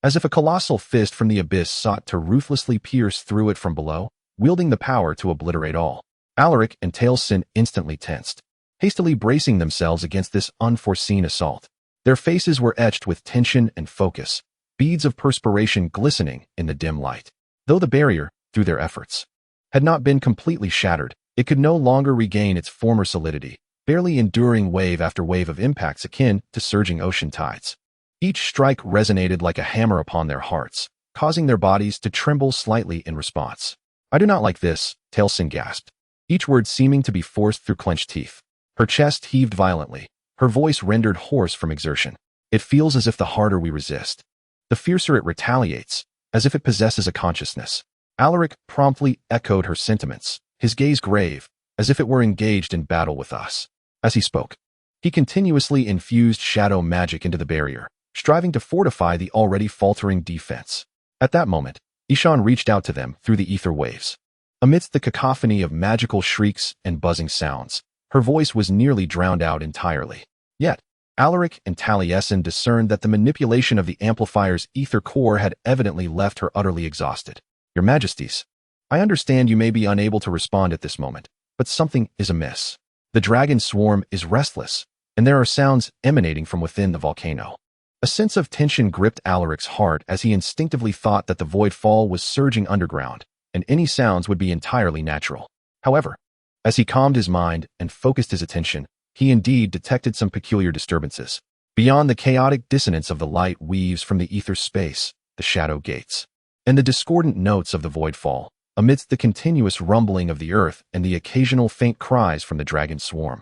As if a colossal fist from the abyss sought to ruthlessly pierce through it from below, wielding the power to obliterate all. Alaric and Talasin instantly tensed, hastily bracing themselves against this unforeseen assault. Their faces were etched with tension and focus, beads of perspiration glistening in the dim light. Though the barrier, through their efforts, had not been completely shattered, it could no longer regain its former solidity, barely enduring wave after wave of impacts akin to surging ocean tides. Each strike resonated like a hammer upon their hearts, causing their bodies to tremble slightly in response. "I do not like this," Talasin gasped, each word seeming to be forced through clenched teeth. Her chest heaved violently, her voice rendered hoarse from exertion. "It feels as if the harder we resist, the fiercer it retaliates, as if it possesses a consciousness. Alaric promptly echoed her sentiments, his gaze grave, as if it were engaged in battle with us. As he spoke, he continuously infused shadow magic into the barrier, striving to fortify the already faltering defense. At that moment, Ishan reached out to them through the ether waves. Amidst the cacophony of magical shrieks and buzzing sounds, her voice was nearly drowned out entirely. Yet, Alaric and Taliesin discerned that the manipulation of the amplifier's ether core had evidently left her utterly exhausted. Your Majesties, I understand you may be unable to respond at this moment, but something is amiss. The dragon swarm is restless, and there are sounds emanating from within the volcano. A sense of tension gripped Alaric's heart as he instinctively thought that the void fall was surging underground, and any sounds would be entirely natural. However, as he calmed his mind and focused his attention, he indeed detected some peculiar disturbances. Beyond the chaotic dissonance of the light weaves from the ether space, the shadow gates, and the discordant notes of the void fall, amidst the continuous rumbling of the earth and the occasional faint cries from the dragon swarm.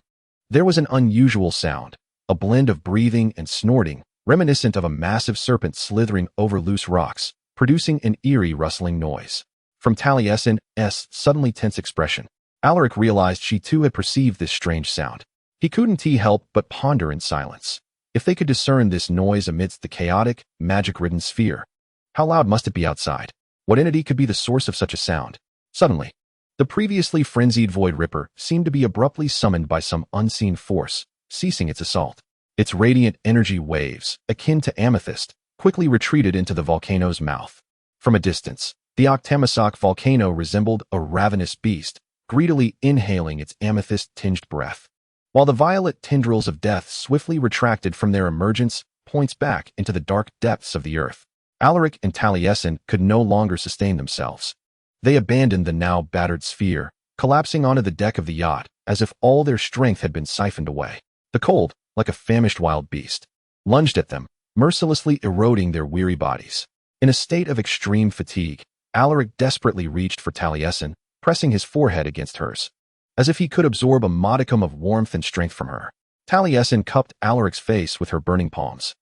There was an unusual sound, a blend of breathing and snorting, reminiscent of a massive serpent slithering over loose rocks, producing an eerie rustling noise. From Taliesin's suddenly tense expression, Alaric realized she too had perceived this strange sound. He couldn't help but ponder in silence. If they could discern this noise amidst the chaotic, magic-ridden sphere, how loud must it be outside? What entity could be the source of such a sound? Suddenly, the previously frenzied Void Ripper seemed to be abruptly summoned by some unseen force, ceasing its assault. Its radiant energy waves, akin to amethyst, quickly retreated into the volcano's mouth. From a distance, the Octamasoc volcano resembled a ravenous beast, greedily inhaling its amethyst-tinged breath. While the violet tendrils of death swiftly retracted from their emergence points back into the dark depths of the earth, Alaric and Taliesin could no longer sustain themselves. They abandoned the now battered sphere, collapsing onto the deck of the yacht as if all their strength had been siphoned away. The cold, like a famished wild beast, lunged at them, mercilessly eroding their weary bodies. In a state of extreme fatigue, Alaric desperately reached for Taliesin, pressing his forehead against hers, as if he could absorb a modicum of warmth and strength from her. Taliesin cupped Alaric's face with her burning palms,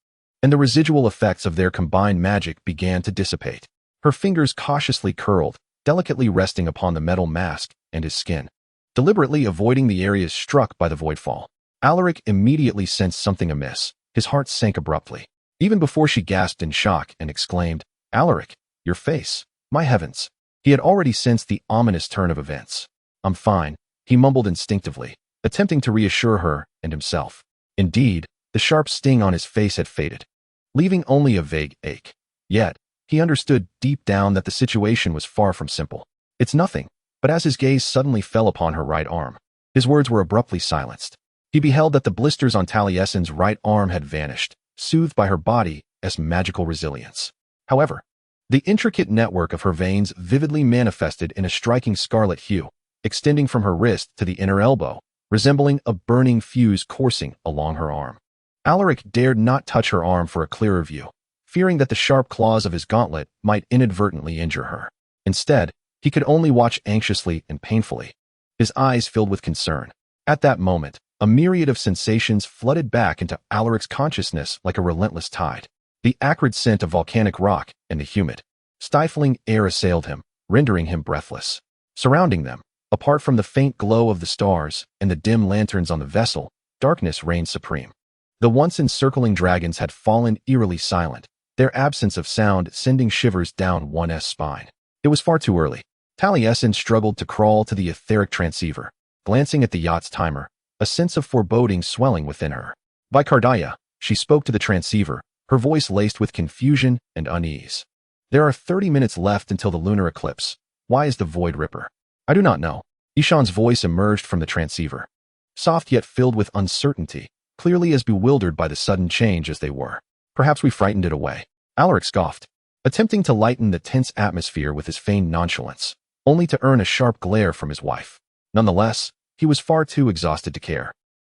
and the residual effects of their combined magic began to dissipate. Her fingers cautiously curled, delicately resting upon the metal mask and his skin, deliberately avoiding the areas struck by the voidfall. Alaric immediately sensed something amiss. His heart sank abruptly, even before she gasped in shock and exclaimed, "Alaric, your face, my heavens." He had already sensed the ominous turn of events. "I'm fine," he mumbled instinctively, attempting to reassure her and himself. Indeed, the sharp sting on his face had faded, leaving only a vague ache. Yet, he understood deep down that the situation was far from simple. "It's nothing," but as his gaze suddenly fell upon her right arm, his words were abruptly silenced. He beheld that the blisters on Taliesin's right arm had vanished, soothed by her body's magical resilience. However, the intricate network of her veins vividly manifested in a striking scarlet hue, extending from her wrist to the inner elbow, resembling a burning fuse coursing along her arm. Alaric dared not touch her arm for a clearer view, fearing that the sharp claws of his gauntlet might inadvertently injure her. Instead, he could only watch anxiously and painfully, his eyes filled with concern. At that moment, a myriad of sensations flooded back into Alaric's consciousness like a relentless tide. The acrid scent of volcanic rock and the humid, stifling air assailed him, rendering him breathless. Surrounding them, apart from the faint glow of the stars and the dim lanterns on the vessel, darkness reigned supreme. The once encircling dragons had fallen eerily silent, their absence of sound sending shivers down one's spine. It was far too early. Taliesin struggled to crawl to the etheric transceiver, glancing at the yacht's timer, a sense of foreboding swelling within her. By Cardia, she spoke to the transceiver, her voice laced with confusion and unease. "There are 30 minutes left until the lunar eclipse. Why is the Void Ripper?" "I do not know." Ishan's voice emerged from the transceiver, soft yet filled with uncertainty, clearly as bewildered by the sudden change as they were. "Perhaps we frightened it away." Alaric scoffed, attempting to lighten the tense atmosphere with his feigned nonchalance, only to earn a sharp glare from his wife. Nonetheless, he was far too exhausted to care.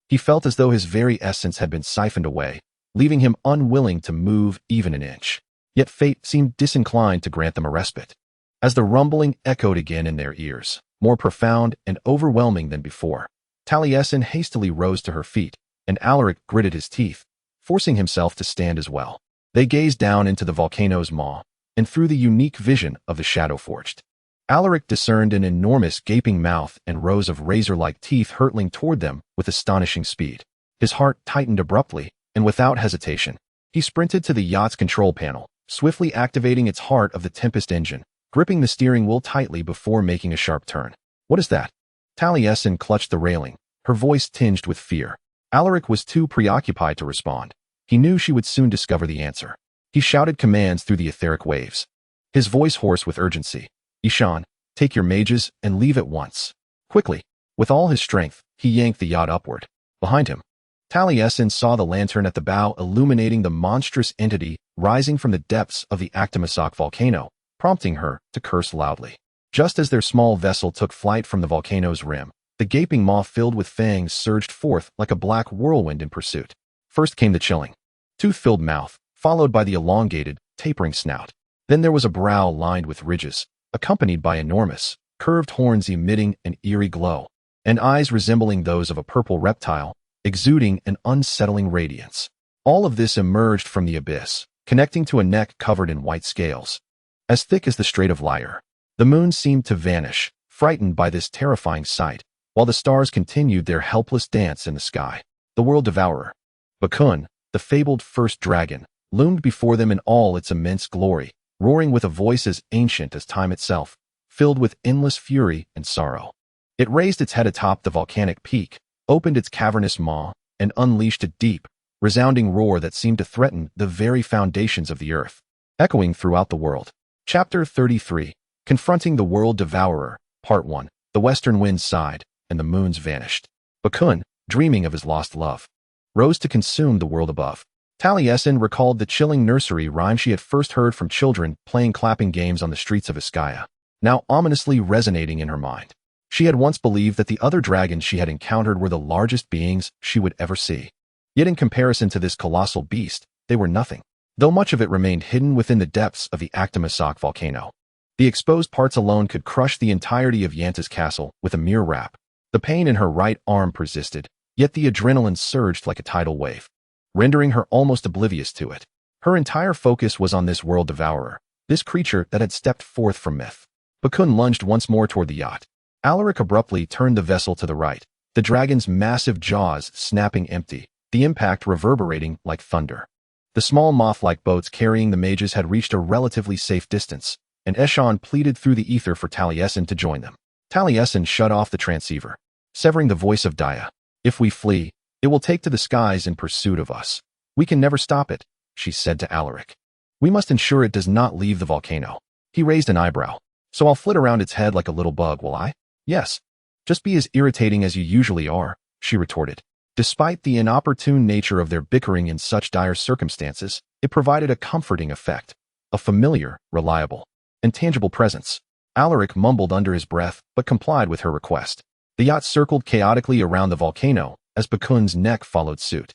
He felt as though his very essence had been siphoned away, leaving him unwilling to move even an inch. Yet fate seemed disinclined to grant them a respite. As the rumbling echoed again in their ears, more profound and overwhelming than before, Taliesin hastily rose to her feet, and Alaric gritted his teeth, forcing himself to stand as well. They gazed down into the volcano's maw, and through the unique vision of the Shadow Forged. Alaric discerned an enormous gaping mouth and rows of razor-like teeth hurtling toward them with astonishing speed. His heart tightened abruptly, and without hesitation, he sprinted to the yacht's control panel, swiftly activating its heart of the Tempest engine, gripping the steering wheel tightly before making a sharp turn. "What is that?" Taliesin clutched the railing, her voice tinged with fear. Alaric was too preoccupied to respond. He knew she would soon discover the answer. He shouted commands through the etheric waves, his voice hoarse with urgency. "Ishan, take your mages and leave at once." Quickly, with all his strength, he yanked the yacht upward. Behind him, Taliesin saw the lantern at the bow illuminating the monstrous entity rising from the depths of the Actimasoc volcano, prompting her to curse loudly. Just as their small vessel took flight from the volcano's rim, the gaping maw filled with fangs surged forth like a black whirlwind in pursuit. First came the chilling, tooth-filled mouth, followed by the elongated, tapering snout. Then there was a brow lined with ridges, accompanied by enormous, curved horns emitting an eerie glow, and eyes resembling those of a purple reptile, exuding an unsettling radiance. All of this emerged from the abyss, connecting to a neck covered in white scales, as thick as the Strait of Lyre. The moon seemed to vanish, frightened by this terrifying sight, while the stars continued their helpless dance in the sky. The world devourer, Bakun, the fabled first dragon, loomed before them in all its immense glory, roaring with a voice as ancient as time itself, filled with endless fury and sorrow. It raised its head atop the volcanic peak, opened its cavernous maw, and unleashed a deep, resounding roar that seemed to threaten the very foundations of the earth, echoing throughout the world. Chapter 33, Confronting the World Devourer, Part 1. The western wind sighed, and the moons vanished. Bakun, dreaming of his lost love, rose to consume the world above. Taliesin recalled the chilling nursery rhyme she had first heard from children playing clapping games on the streets of Iskaya, now ominously resonating in her mind. She had once believed that the other dragons she had encountered were the largest beings she would ever see. Yet in comparison to this colossal beast, they were nothing, though much of it remained hidden within the depths of the Actimasoc volcano. The exposed parts alone could crush the entirety of Yanta's castle with a mere rap. The pain in her right arm persisted, yet the adrenaline surged like a tidal wave, rendering her almost oblivious to it. Her entire focus was on this world devourer, this creature that had stepped forth from myth. Bakun lunged once more toward the yacht. Alaric abruptly turned the vessel to the right, the dragon's massive jaws snapping empty, the impact reverberating like thunder. The small moth-like boats carrying the mages had reached a relatively safe distance, and Eshan pleaded through the ether for Taliesin to join them. Taliesin shut off the transceiver, severing the voice of Daya. "If we flee, it will take to the skies in pursuit of us. We can never stop it," she said to Alaric. "We must ensure it does not leave the volcano." He raised an eyebrow. "So I'll flit around its head like a little bug, will I?" "Yes. Just be as irritating as you usually are," she retorted. Despite the inopportune nature of their bickering in such dire circumstances, it provided a comforting effect, a familiar, reliable, and tangible presence. Alaric mumbled under his breath, but complied with her request. The yacht circled chaotically around the volcano, as Bakun's neck followed suit.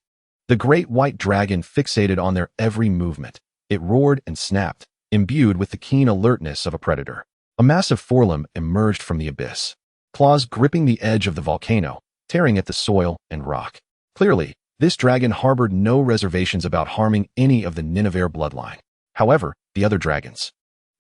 The great white dragon fixated on their every movement. It roared and snapped, imbued with the keen alertness of a predator. A massive forelimb emerged from the abyss, claws gripping the edge of the volcano, tearing at the soil and rock. Clearly, this dragon harbored no reservations about harming any of the Ninavarr bloodline. However, the other dragons,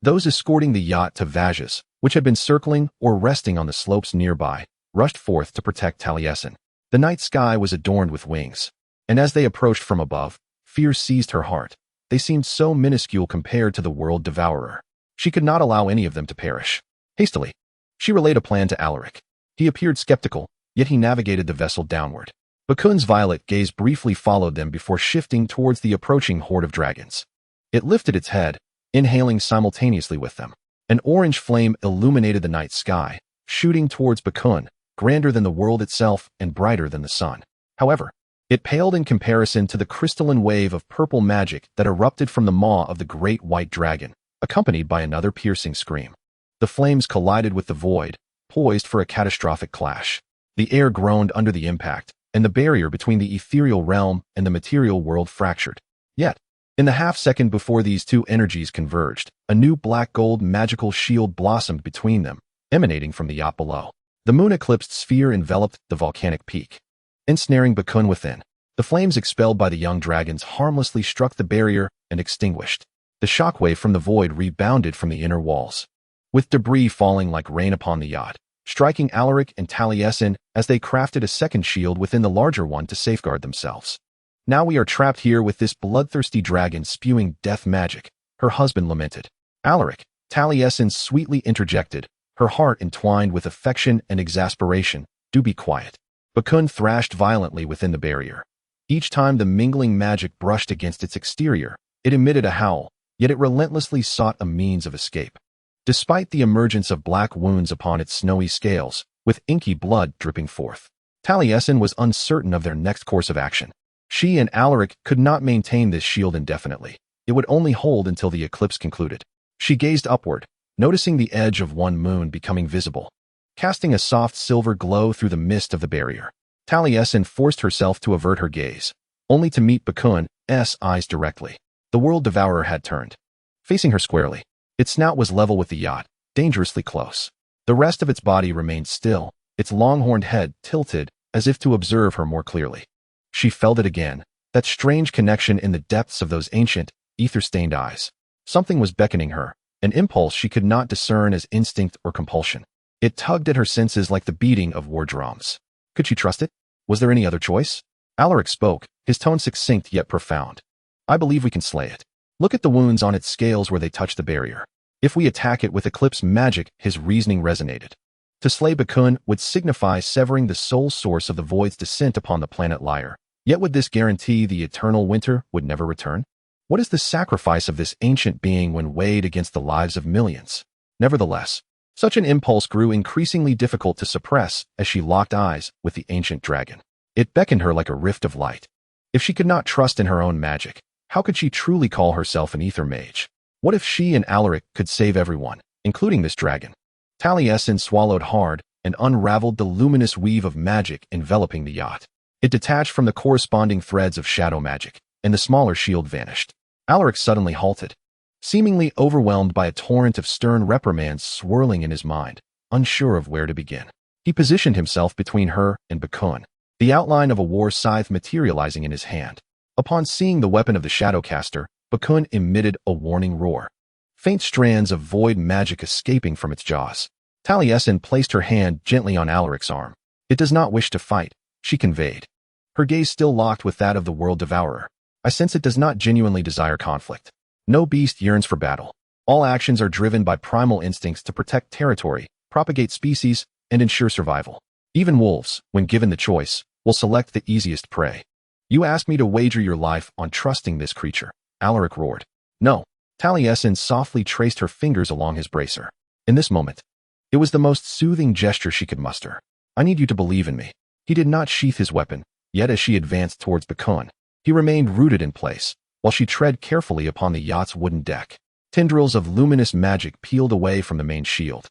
those escorting the yacht to Vajas, which had been circling or resting on the slopes nearby, rushed forth to protect Taliesin. The night sky was adorned with wings, and as they approached from above, fear seized her heart. They seemed so minuscule compared to the world devourer. She could not allow any of them to perish. Hastily, she relayed a plan to Alaric. He appeared skeptical, yet he navigated the vessel downward. Bakun's violet gaze briefly followed them before shifting towards the approaching horde of dragons. It lifted its head, inhaling simultaneously with them. An orange flame illuminated the night sky, shooting towards Bakun, grander than the world itself and brighter than the sun. However, it paled in comparison to the crystalline wave of purple magic that erupted from the maw of the great white dragon, accompanied by another piercing scream. The flames collided with the void, poised for a catastrophic clash. The air groaned under the impact, and the barrier between the ethereal realm and the material world fractured. Yet, in the half-second before these two energies converged, a new black-gold magical shield blossomed between them, emanating from the yacht below. The moon-eclipsed sphere enveloped the volcanic peak, ensnaring Bakun within. The flames expelled by the young dragons harmlessly struck the barrier and extinguished. The shockwave from the void rebounded from the inner walls, with debris falling like rain upon the yacht, striking Alaric and Talasin as they crafted a second shield within the larger one to safeguard themselves. Now we are trapped here with this bloodthirsty dragon spewing death magic, her husband lamented. Alaric, Talasin sweetly interjected, her heart entwined with affection and exasperation. Do be quiet. Bakun thrashed violently within the barrier. Each time the mingling magic brushed against its exterior, it emitted a howl, yet it relentlessly sought a means of escape. Despite the emergence of black wounds upon its snowy scales, with inky blood dripping forth, Talasin was uncertain of their next course of action. She and Alaric could not maintain this shield indefinitely. It would only hold until the eclipse concluded. She gazed upward, noticing the edge of one moon becoming visible, casting a soft silver glow through the mist of the barrier. Talasin forced herself to avert her gaze, only to meet Bakun's eyes directly. The World Devourer had turned, facing her squarely. Its snout was level with the yacht, dangerously close. The rest of its body remained still, its long-horned head tilted as if to observe her more clearly. She felt it again, that strange connection in the depths of those ancient, ether-stained eyes. Something was beckoning her, an impulse she could not discern as instinct or compulsion. It tugged at her senses like the beating of war drums. Could she trust it? Was there any other choice? Alaric spoke, his tone succinct yet profound. I believe we can slay it. Look at the wounds on its scales where they touch the barrier. If we attack it with eclipse magic, his reasoning resonated. To slay Bakun would signify severing the sole source of the void's descent upon the planet Lyre. Yet would this guarantee the eternal winter would never return? What is the sacrifice of this ancient being when weighed against the lives of millions? Nevertheless, such an impulse grew increasingly difficult to suppress as she locked eyes with the ancient dragon. It beckoned her like a rift of light. If she could not trust in her own magic, how could she truly call herself an ether mage? What if she and Alaric could save everyone, including this dragon? Talasin swallowed hard and unraveled the luminous weave of magic enveloping the yacht. It detached from the corresponding threads of shadow magic, and the smaller shield vanished. Alaric suddenly halted, seemingly overwhelmed by a torrent of stern reprimands swirling in his mind, unsure of where to begin. He positioned himself between her and Bakun, the outline of a war scythe materializing in his hand. Upon seeing the weapon of the Shadowcaster, Bakun emitted a warning roar, faint strands of void magic escaping from its jaws. Talasin placed her hand gently on Alaric's arm. It does not wish to fight, she conveyed, her gaze still locked with that of the World Devourer. I sense it does not genuinely desire conflict. No beast yearns for battle. All actions are driven by primal instincts to protect territory, propagate species, and ensure survival. Even wolves, when given the choice, will select the easiest prey. You ask me to wager your life on trusting this creature, Alaric roared. No. Talasin softly traced her fingers along his bracer. In this moment, it was the most soothing gesture she could muster. I need you to believe in me. He did not sheath his weapon, yet as she advanced towards Bakun, he remained rooted in place, while she tread carefully upon the yacht's wooden deck. Tendrils of luminous magic peeled away from the main shield,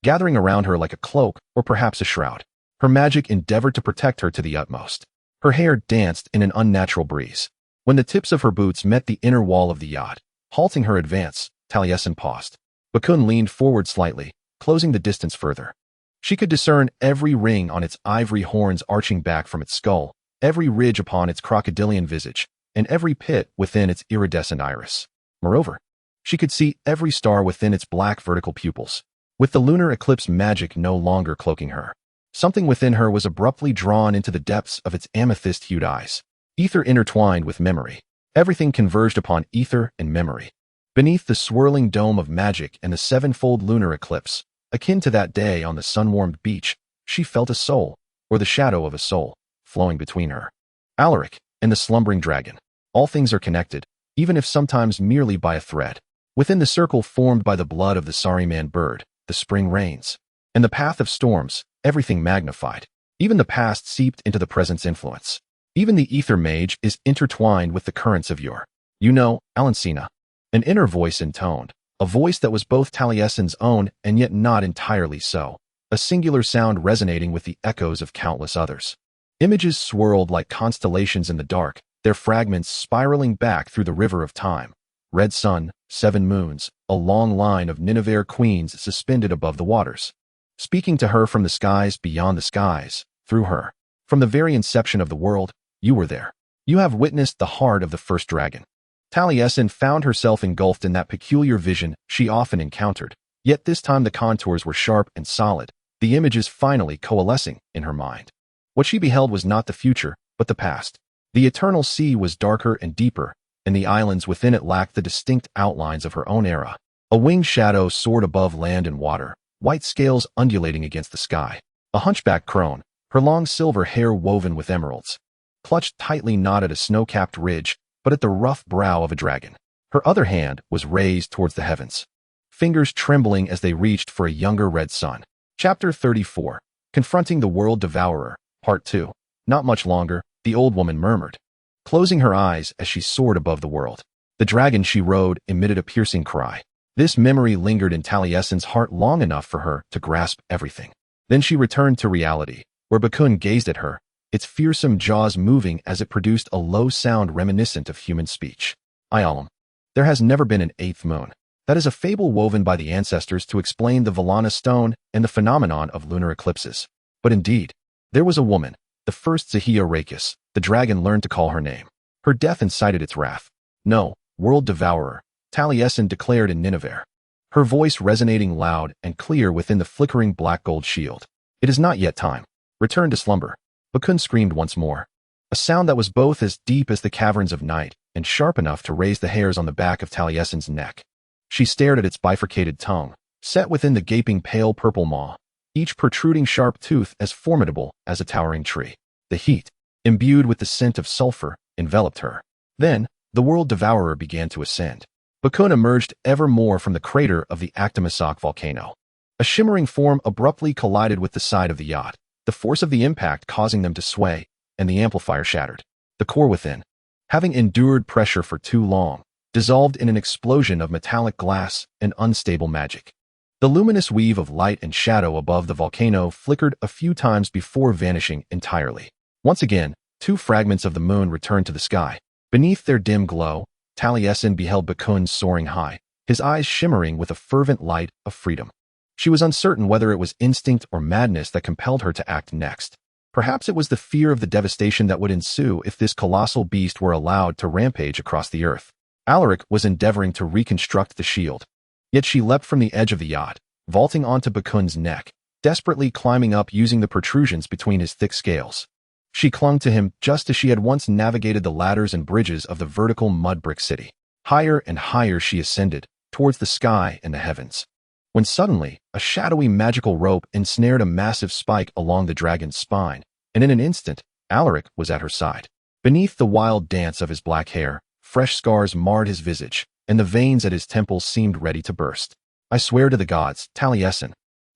gathering around her like a cloak or perhaps a shroud. Her magic endeavored to protect her to the utmost. Her hair danced in an unnatural breeze. When the tips of her boots met the inner wall of the yacht, halting her advance, Talasin paused. Bakun leaned forward slightly, closing the distance further. She could discern every ring on its ivory horns arching back from its skull, every ridge upon its crocodilian visage, and every pit within its iridescent iris. Moreover, she could see every star within its black vertical pupils, with the lunar eclipse magic no longer cloaking her. Something within her was abruptly drawn into the depths of its amethyst-hued eyes. Ether intertwined with memory. Everything converged upon ether and memory. Beneath the swirling dome of magic and the sevenfold lunar eclipse, akin to that day on the sun-warmed beach, she felt a soul, or the shadow of a soul, flowing between her, Alaric, and the slumbering dragon. All things are connected, even if sometimes merely by a thread. Within the circle formed by the blood of the Saruman bird, the spring rains, and the path of storms, everything magnified. Even the past seeped into the present's influence. Even the ether mage is intertwined with the currents of your, Alancina. An inner voice intoned, a voice that was both Talasin's own and yet not entirely so, a singular sound resonating with the echoes of countless others. Images swirled like constellations in the dark, their fragments spiraling back through the river of time. Red sun, 7 moons, a long line of Ninavarr queens suspended above the waters. Speaking to her from the skies beyond the skies, through her. From the very inception of the world, you were there. You have witnessed the heart of the first dragon. Taliesin found herself engulfed in that peculiar vision she often encountered, yet this time the contours were sharp and solid, the images finally coalescing in her mind. What she beheld was not the future, but the past. The eternal sea was darker and deeper, and the islands within it lacked the distinct outlines of her own era. A winged shadow soared above land and water, white scales undulating against the sky. A hunchback crone, her long silver hair woven with emeralds, clutched tightly not at a snow-capped ridge, but at the rough brow of a dragon. Her other hand was raised towards the heavens, fingers trembling as they reached for a younger red sun. Chapter 34. Confronting the World Devourer, Part 2. Not much longer, the old woman murmured, closing her eyes as she soared above the world. The dragon she rode emitted a piercing cry. This memory lingered in Taliesin's heart long enough for her to grasp everything. Then she returned to reality, where Bakun gazed at her, its fearsome jaws moving as it produced a low sound reminiscent of human speech. Ialam. There has never been an eighth moon. That is a fable woven by the ancestors to explain the Valana stone and the phenomenon of lunar eclipses. But indeed, there was a woman, the first Zahia Rakis, the dragon learned to call her name. Her death incited its wrath. No, world devourer, Taliesin declared in Ninavarr, her voice resonating loud and clear within the flickering black gold shield. It is not yet time. Return to slumber. Bakun screamed once more, a sound that was both as deep as the caverns of night and sharp enough to raise the hairs on the back of Taliesin's neck. She stared at its bifurcated tongue, set within the gaping pale purple maw, each protruding sharp tooth as formidable as a towering tree. The heat, imbued with the scent of sulfur, enveloped her. Then, the world devourer began to ascend. Bakun emerged ever more from the crater of the Actimasoc volcano. A shimmering form abruptly collided with the side of the yacht, the force of the impact causing them to sway, and the amplifier shattered. The core within, having endured pressure for too long, dissolved in an explosion of metallic glass and unstable magic. The luminous weave of light and shadow above the volcano flickered a few times before vanishing entirely. Once again, two fragments of the moon returned to the sky. Beneath their dim glow, Taliesin beheld Bakun soaring high, his eyes shimmering with a fervent light of freedom. She was uncertain whether it was instinct or madness that compelled her to act next. Perhaps it was the fear of the devastation that would ensue if this colossal beast were allowed to rampage across the earth. Alaric was endeavoring to reconstruct the shield. Yet she leapt from the edge of the yacht, vaulting onto Bakun's neck, desperately climbing up using the protrusions between his thick scales. She clung to him just as she had once navigated the ladders and bridges of the vertical mud brick city. Higher and higher she ascended, towards the sky and the heavens. When suddenly, a shadowy magical rope ensnared a massive spike along the dragon's spine, and in an instant, Alaric was at her side. Beneath the wild dance of his black hair, fresh scars marred his visage, and the veins at his temples seemed ready to burst. I swear to the gods, Taliesin.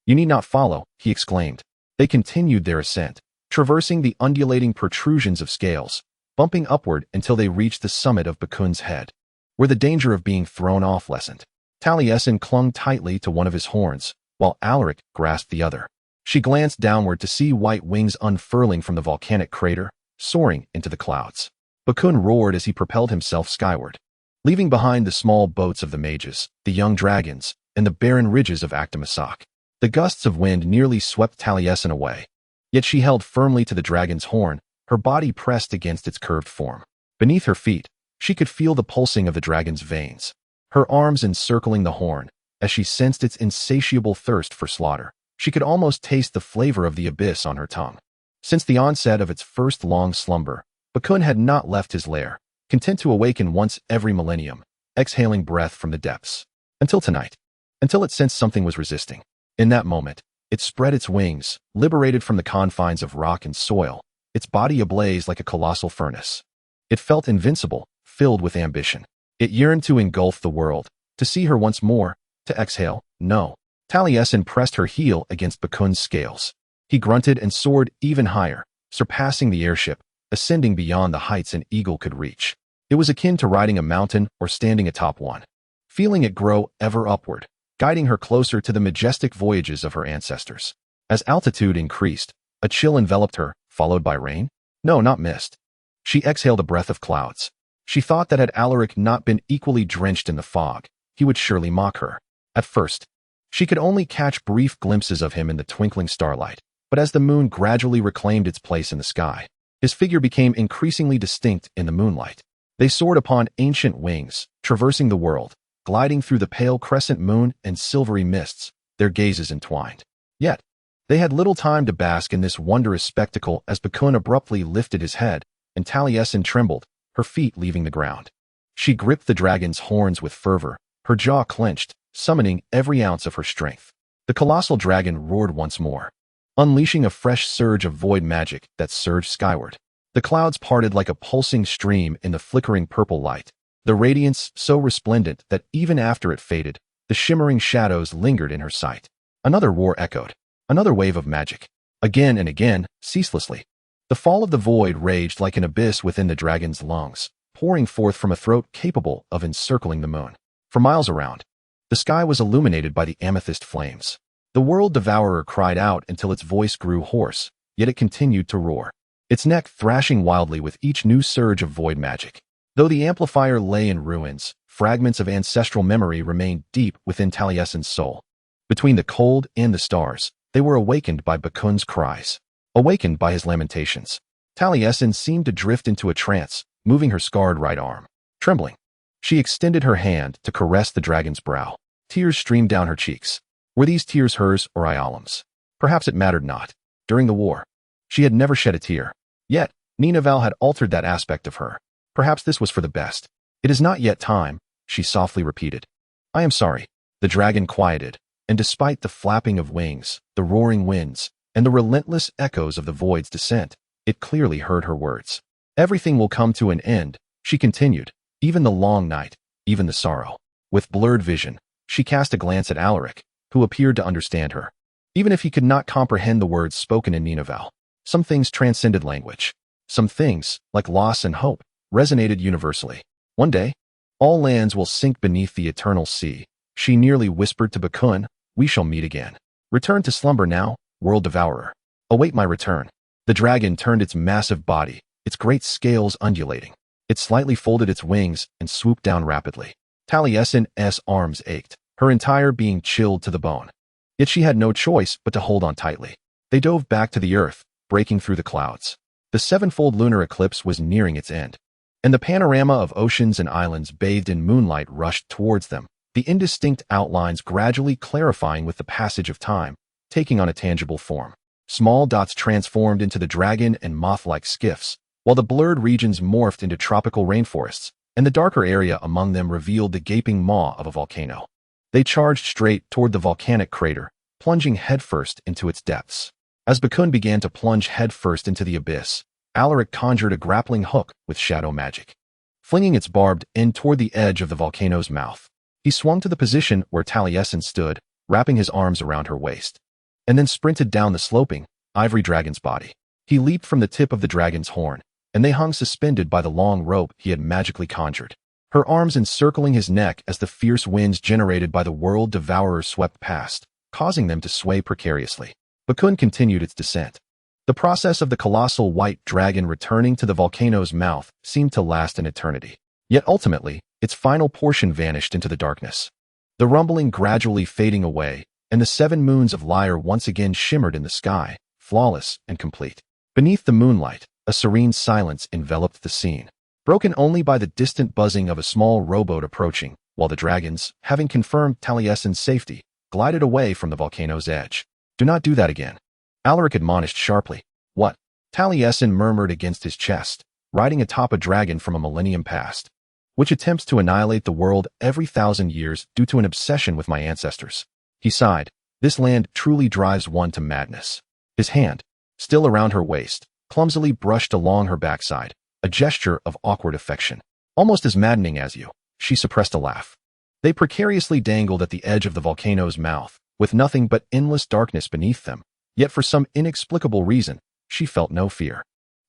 You need not follow, he exclaimed. They continued their ascent, traversing the undulating protrusions of scales, bumping upward until they reached the summit of Bakun's head, where the danger of being thrown off lessened. Taliesin clung tightly to one of his horns, while Alaric grasped the other. She glanced downward to see white wings unfurling from the volcanic crater, soaring into the clouds. Bakun roared as he propelled himself skyward, leaving behind the small boats of the mages, the young dragons, and the barren ridges of Actimasoc. The gusts of wind nearly swept Taliesin away, yet she held firmly to the dragon's horn, her body pressed against its curved form. Beneath her feet, she could feel the pulsing of the dragon's veins, her arms encircling the horn, as she sensed its insatiable thirst for slaughter. She could almost taste the flavor of the abyss on her tongue. Since the onset of its first long slumber, Bakun had not left his lair, content to awaken once every millennium, exhaling breath from the depths. Until tonight. Until it sensed something was resisting. In that moment, it spread its wings, liberated from the confines of rock and soil, its body ablaze like a colossal furnace. It felt invincible, filled with ambition. It yearned to engulf the world, to see her once more, to exhale. No. Taliesin pressed her heel against Bakun's scales. He grunted and soared even higher, surpassing the airship, ascending beyond the heights an eagle could reach. It was akin to riding a mountain or standing atop one, feeling it grow ever upward, guiding her closer to the majestic voyages of her ancestors. As altitude increased, a chill enveloped her, followed by rain? No, not mist. She exhaled a breath of clouds. She thought that had Alaric not been equally drenched in the fog, he would surely mock her. At first, she could only catch brief glimpses of him in the twinkling starlight, but as the moon gradually reclaimed its place in the sky, his figure became increasingly distinct in the moonlight. They soared upon ancient wings, traversing the world, gliding through the pale crescent moon and silvery mists, their gazes entwined. Yet, they had little time to bask in this wondrous spectacle as Bakun abruptly lifted his head, and Taliesin trembled, her feet leaving the ground. She gripped the dragon's horns with fervor, her jaw clenched, summoning every ounce of her strength. The colossal dragon roared once more, unleashing a fresh surge of void magic that surged skyward. The clouds parted like a pulsing stream in the flickering purple light, the radiance so resplendent that even after it faded, the shimmering shadows lingered in her sight. Another roar echoed, another wave of magic, again and again, ceaselessly. The fall of the void raged like an abyss within the dragon's lungs, pouring forth from a throat capable of encircling the moon. For miles around, the sky was illuminated by the amethyst flames. The world devourer cried out until its voice grew hoarse, yet it continued to roar, its neck thrashing wildly with each new surge of void magic. Though the amplifier lay in ruins, fragments of ancestral memory remained deep within Taliesin's soul. Between the cold and the stars, they were awakened by Bakun's cries, awakened by his lamentations. Taliesin seemed to drift into a trance, moving her scarred right arm. Trembling, she extended her hand to caress the dragon's brow. Tears streamed down her cheeks. Were these tears hers or Ialim's? Perhaps it mattered not. During the war, she had never shed a tear. Yet, Ninavarr had altered that aspect of her. Perhaps this was for the best. It is not yet time, she softly repeated. I am sorry. The dragon quieted, and despite the flapping of wings, the roaring winds, and the relentless echoes of the void's descent, it clearly heard her words. Everything will come to an end, she continued, even the long night, even the sorrow. With blurred vision, she cast a glance at Alaric, who appeared to understand her. Even if he could not comprehend the words spoken in Ninavarr, some things transcended language. Some things, like loss and hope, resonated universally. One day, all lands will sink beneath the eternal sea. She nearly whispered to Bakun, we shall meet again. Return to slumber now, world devourer. Await my return. The dragon turned its massive body, its great scales undulating. It slightly folded its wings and swooped down rapidly. Taliesin's arms ached, her entire being chilled to the bone. Yet she had no choice but to hold on tightly. They dove back to the earth, breaking through the clouds. The sevenfold lunar eclipse was nearing its end, and the panorama of oceans and islands bathed in moonlight rushed towards them, the indistinct outlines gradually clarifying with the passage of time, taking on a tangible form. Small dots transformed into the dragon and moth-like skiffs, while the blurred regions morphed into tropical rainforests, and the darker area among them revealed the gaping maw of a volcano. They charged straight toward the volcanic crater, plunging headfirst into its depths. As Bakun began to plunge headfirst into the abyss, Alaric conjured a grappling hook with shadow magic. Flinging its barbed end toward the edge of the volcano's mouth, he swung to the position where Taliesin stood, wrapping his arms around her waist, and then sprinted down the sloping, ivory dragon's body. He leaped from the tip of the dragon's horn, and they hung suspended by the long rope he had magically conjured, her arms encircling his neck as the fierce winds generated by the world devourer swept past, causing them to sway precariously. Bakun continued its descent. The process of the colossal white dragon returning to the volcano's mouth seemed to last an eternity. Yet ultimately, its final portion vanished into the darkness, the rumbling gradually fading away, and the 7 moons of Lyre once again shimmered in the sky, flawless and complete. Beneath the moonlight, a serene silence enveloped the scene, broken only by the distant buzzing of a small rowboat approaching, while the dragons, having confirmed Taliesin's safety, glided away from the volcano's edge. Do not do that again, Alaric admonished sharply. What? Taliesin murmured against his chest, riding atop a dragon from a millennium past, which attempts to annihilate the world every 1,000 years due to an obsession with my ancestors. He sighed. This land truly drives one to madness. His hand, still around her waist, clumsily brushed along her backside, a gesture of awkward affection. Almost as maddening as you. She suppressed a laugh. They precariously dangled at the edge of the volcano's mouth, with nothing but endless darkness beneath them, yet for some inexplicable reason, she felt no fear.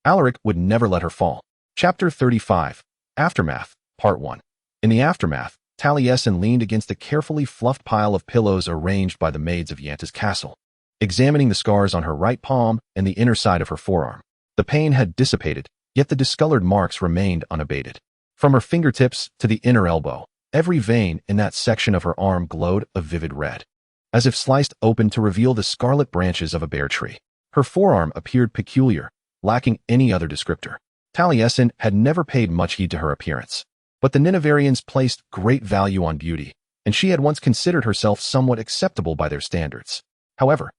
Alaric would never let her fall. Chapter 35. Aftermath, Part 1. In the aftermath, Taliesin leaned against a carefully fluffed pile of pillows arranged by the maids of Yanta's castle, examining the scars on her right palm and the inner side of her forearm. The pain had dissipated, yet the discolored marks remained unabated. From her fingertips to the inner elbow, every vein in that section of her arm glowed a vivid red, as if sliced open to reveal the scarlet branches of a bare tree. Her forearm appeared peculiar, lacking any other descriptor. Taliesin had never paid much heed to her appearance, but the Ninavarrians placed great value on beauty, and she had once considered herself somewhat acceptable by their standards. However,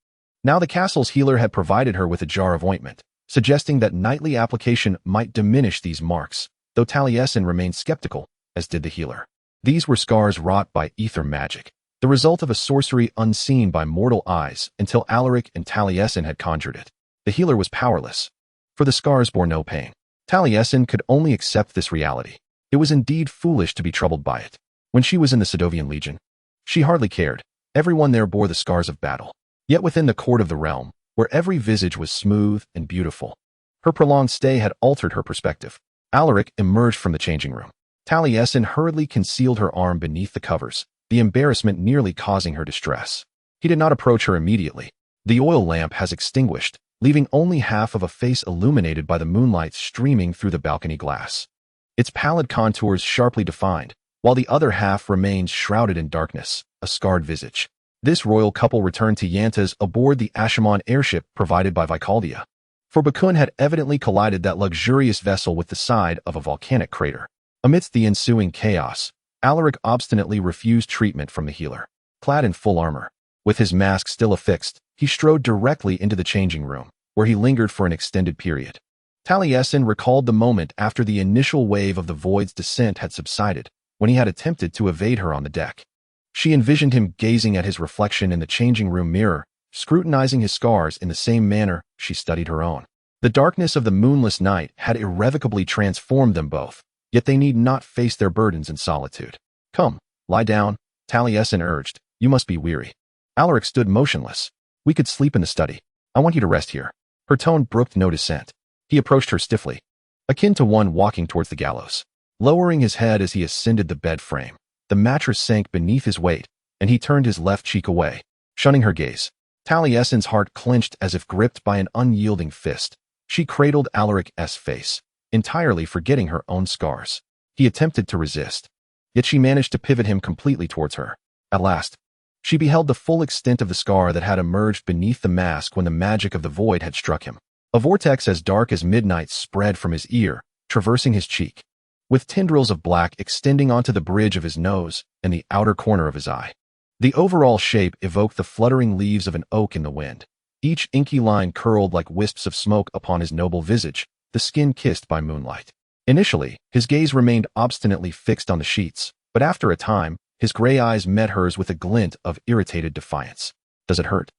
now the castle's healer had provided her with a jar of ointment, suggesting that nightly application might diminish these marks, though Taliesin remained skeptical, as did the healer. These were scars wrought by ether magic, the result of a sorcery unseen by mortal eyes until Alaric and Taliesin had conjured it. The healer was powerless, for the scars bore no pain. Taliesin could only accept this reality. It was indeed foolish to be troubled by it. When she was in the Sedovian Legion, she hardly cared. Everyone there bore the scars of battle. Yet within the court of the realm, where every visage was smooth and beautiful, her prolonged stay had altered her perspective. Alaric emerged from the changing room. Taliesin hurriedly concealed her arm beneath the covers, the embarrassment nearly causing her distress. He did not approach her immediately. The oil lamp has extinguished, leaving only half of a face illuminated by the moonlight streaming through the balcony glass. Its pallid contours sharply defined, while the other half remains shrouded in darkness, a scarred visage. This royal couple returned to Yantas aboard the Ashamon airship provided by Vicaldia. For Bakun had evidently collided that luxurious vessel with the side of a volcanic crater. Amidst the ensuing chaos, Alaric obstinately refused treatment from the healer. Clad in full armor, with his mask still affixed, he strode directly into the changing room, where he lingered for an extended period. Taliesin recalled the moment after the initial wave of the void's descent had subsided, when he had attempted to evade her on the deck. She envisioned him gazing at his reflection in the changing room mirror, scrutinizing his scars in the same manner she studied her own. The darkness of the moonless night had irrevocably transformed them both, yet they need not face their burdens in solitude. Come, lie down, Taliesin urged. You must be weary. Alaric stood motionless. We could sleep in the study. I want you to rest here. Her tone brooked no dissent. He approached her stiffly, akin to one walking towards the gallows. Lowering his head as he ascended the bed frame, the mattress sank beneath his weight, and he turned his left cheek away, shunning her gaze. Taliesin's heart clenched as if gripped by an unyielding fist. She cradled Alaric's face, entirely forgetting her own scars. He attempted to resist, yet she managed to pivot him completely towards her. At last, she beheld the full extent of the scar that had emerged beneath the mask when the magic of the void had struck him. A vortex as dark as midnight spread from his ear, traversing his cheek, with tendrils of black extending onto the bridge of his nose and the outer corner of his eye. The overall shape evoked the fluttering leaves of an oak in the wind. Each inky line curled like wisps of smoke upon his noble visage, the skin kissed by moonlight. Initially, his gaze remained obstinately fixed on the sheets, but after a time, his gray eyes met hers with a glint of irritated defiance. Does it hurt?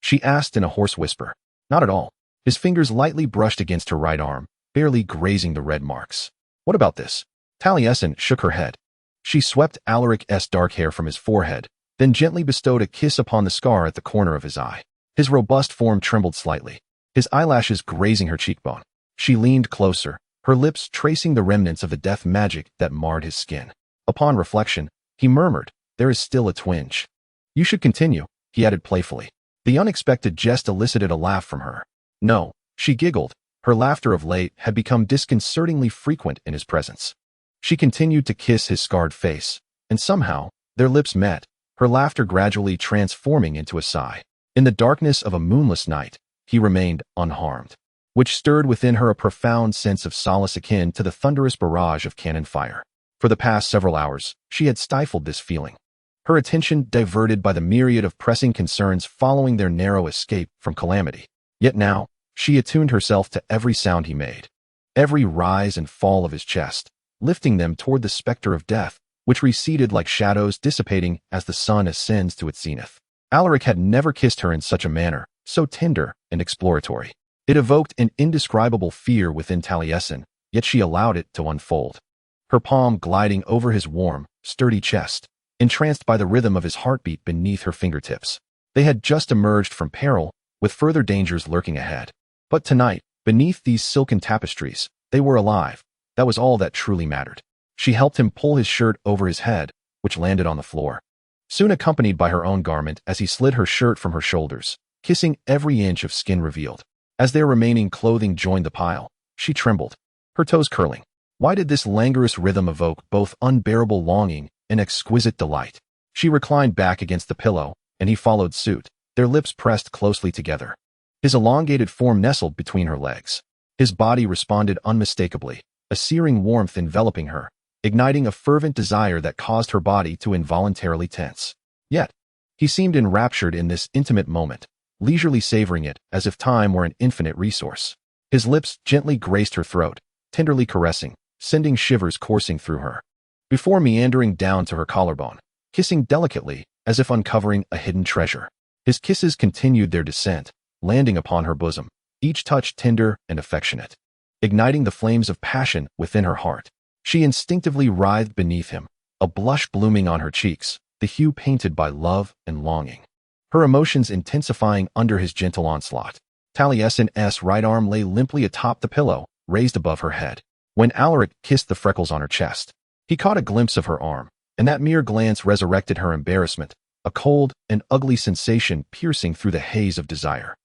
She asked in a hoarse whisper. Not at all. His fingers lightly brushed against her right arm, barely grazing the red marks. What about this? Taliesin shook her head. She swept Alaric's dark hair from his forehead, then gently bestowed a kiss upon the scar at the corner of his eye. His robust form trembled slightly, his eyelashes grazing her cheekbone. She leaned closer, her lips tracing the remnants of the death magic that marred his skin. Upon reflection, he murmured, there is still a twinge. You should continue, he added playfully. The unexpected jest elicited a laugh from her. No, she giggled. Her laughter of late had become disconcertingly frequent in his presence. She continued to kiss his scarred face, and somehow, their lips met, her laughter gradually transforming into a sigh. In the darkness of a moonless night, he remained unharmed, which stirred within her a profound sense of solace akin to the thunderous barrage of cannon fire. For the past several hours, she had stifled this feeling, her attention diverted by the myriad of pressing concerns following their narrow escape from calamity. Yet now, she attuned herself to every sound he made, every rise and fall of his chest, lifting them toward the specter of death, which receded like shadows dissipating as the sun ascends to its zenith. Alaric had never kissed her in such a manner, so tender and exploratory. It evoked an indescribable fear within Taliesin, yet she allowed it to unfold. Her palm gliding over his warm, sturdy chest, entranced by the rhythm of his heartbeat beneath her fingertips. They had just emerged from peril, with further dangers lurking ahead. But tonight, beneath these silken tapestries, they were alive. That was all that truly mattered. She helped him pull his shirt over his head, which landed on the floor, soon accompanied by her own garment as he slid her shirt from her shoulders, kissing every inch of skin revealed. As their remaining clothing joined the pile, she trembled, her toes curling. Why did this languorous rhythm evoke both unbearable longing and exquisite delight? She reclined back against the pillow, and he followed suit, their lips pressed closely together. His elongated form nestled between her legs. His body responded unmistakably, a searing warmth enveloping her, igniting a fervent desire that caused her body to involuntarily tense. Yet, he seemed enraptured in this intimate moment, leisurely savoring it as if time were an infinite resource. His lips gently graced her throat, tenderly caressing, sending shivers coursing through her, before meandering down to her collarbone, kissing delicately as if uncovering a hidden treasure. His kisses continued their descent, landing upon her bosom, each touch tender and affectionate, igniting the flames of passion within her heart. She instinctively writhed beneath him, a blush blooming on her cheeks, the hue painted by love and longing, her emotions intensifying under his gentle onslaught. Talasin's right arm lay limply atop the pillow, raised above her head. When Alaric kissed the freckles on her chest, he caught a glimpse of her arm, and that mere glance resurrected her embarrassment, a cold and ugly sensation piercing through the haze of desire.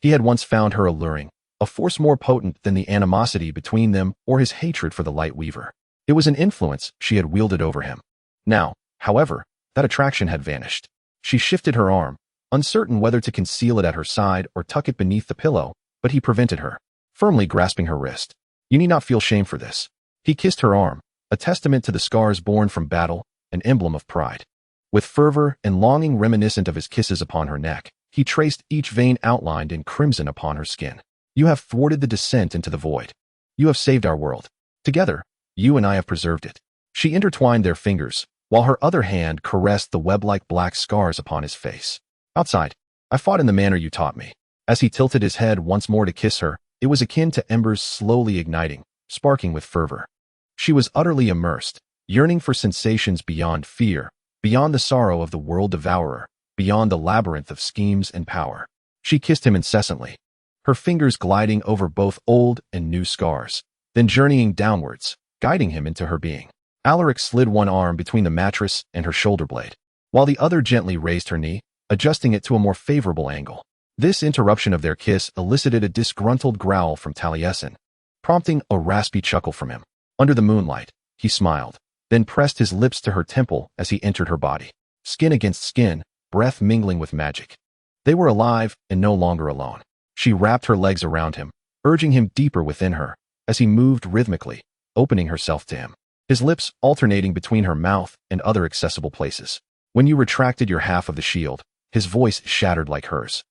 He had once found her alluring, a force more potent than the animosity between them or his hatred for the Light Weaver. It was an influence she had wielded over him. Now, however, that attraction had vanished. She shifted her arm, uncertain whether to conceal it at her side or tuck it beneath the pillow, but he prevented her, firmly grasping her wrist. "You need not feel shame for this." He kissed her arm, a testament to the scars born from battle, an emblem of pride. With fervor and longing reminiscent of his kisses upon her neck, he traced each vein outlined in crimson upon her skin. "You have thwarted the descent into the void. You have saved our world. Together, you and I have preserved it." She intertwined their fingers, while her other hand caressed the web-like black scars upon his face. "Outside, I fought in the manner you taught me." As he tilted his head once more to kiss her, it was akin to embers slowly igniting, sparking with fervor. She was utterly immersed, yearning for sensations beyond fear, beyond the sorrow of the world devourer, beyond the labyrinth of schemes and power. She kissed him incessantly, her fingers gliding over both old and new scars, then journeying downwards, guiding him into her being. Alaric slid one arm between the mattress and her shoulder blade, while the other gently raised her knee, adjusting it to a more favorable angle. This interruption of their kiss elicited a disgruntled growl from Talasin, prompting a raspy chuckle from him. Under the moonlight, he smiled, then pressed his lips to her temple as he entered her body. Skin against skin, breath mingling with magic. They were alive and no longer alone. She wrapped her legs around him, urging him deeper within her, as he moved rhythmically, opening herself to him, his lips alternating between her mouth and other accessible places. "When you retracted your half of the shield," his voice shattered like hers.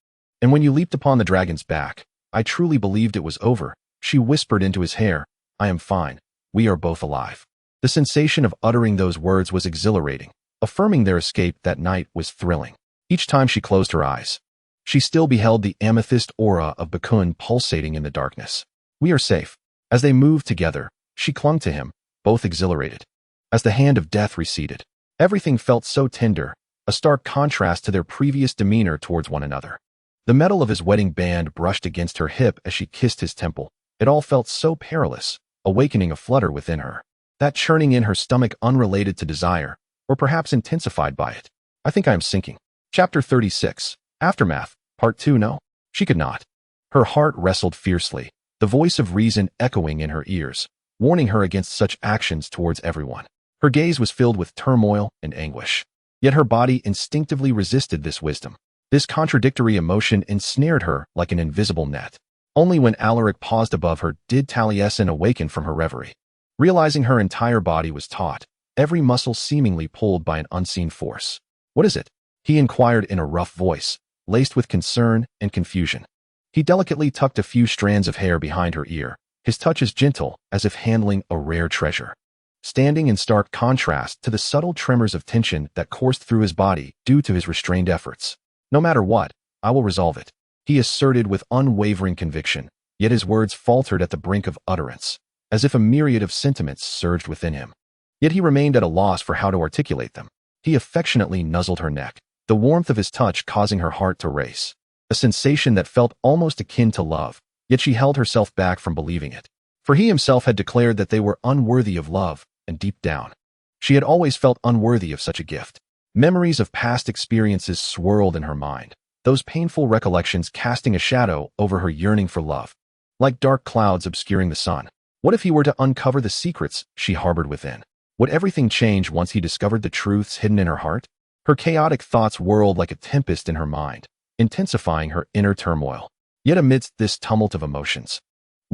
"And when you leaped upon the dragon's back, I truly believed it was over." She whispered into his hair, "I am fine. We are both alive." The sensation of uttering those words was exhilarating, affirming their escape that night was thrilling. Each time she closed her eyes, she still beheld the amethyst aura of Bakun pulsating in the darkness. "We are safe." As they moved together, she clung to him, both exhilarated. As the hand of death receded, everything felt so tender, a stark contrast to their previous demeanor towards one another. The metal of his wedding band brushed against her hip as she kissed his temple. It all felt so perilous, awakening a flutter within her, that churning in her stomach unrelated to desire, or perhaps intensified by it. "I think I am sinking." Chapter 36. Aftermath, Part 2. No, she could not. Her heart wrestled fiercely, the voice of reason echoing in her ears, warning her against such actions towards everyone. Her gaze was filled with turmoil and anguish. Yet her body instinctively resisted this wisdom. This contradictory emotion ensnared her like an invisible net. Only when Alaric paused above her did Talasin awaken from her reverie. Realizing her entire body was taut, every muscle seemingly pulled by an unseen force. "What is it?" he inquired in a rough voice, laced with concern and confusion. He delicately tucked a few strands of hair behind her ear, his touch as gentle as if handling a rare treasure, standing in stark contrast to the subtle tremors of tension that coursed through his body due to his restrained efforts. "No matter what, I will resolve it," he asserted with unwavering conviction, yet his words faltered at the brink of utterance, as if a myriad of sentiments surged within him. Yet he remained at a loss for how to articulate them. He affectionately nuzzled her neck, the warmth of his touch causing her heart to race, a sensation that felt almost akin to love, yet she held herself back from believing it. For he himself had declared that they were unworthy of love, and deep down, she had always felt unworthy of such a gift. Memories of past experiences swirled in her mind, those painful recollections casting a shadow over her yearning for love, like dark clouds obscuring the sun. What if he were to uncover the secrets she harbored within? Would everything change once he discovered the truths hidden in her heart? Her chaotic thoughts whirled like a tempest in her mind, intensifying her inner turmoil. Yet amidst this tumult of emotions,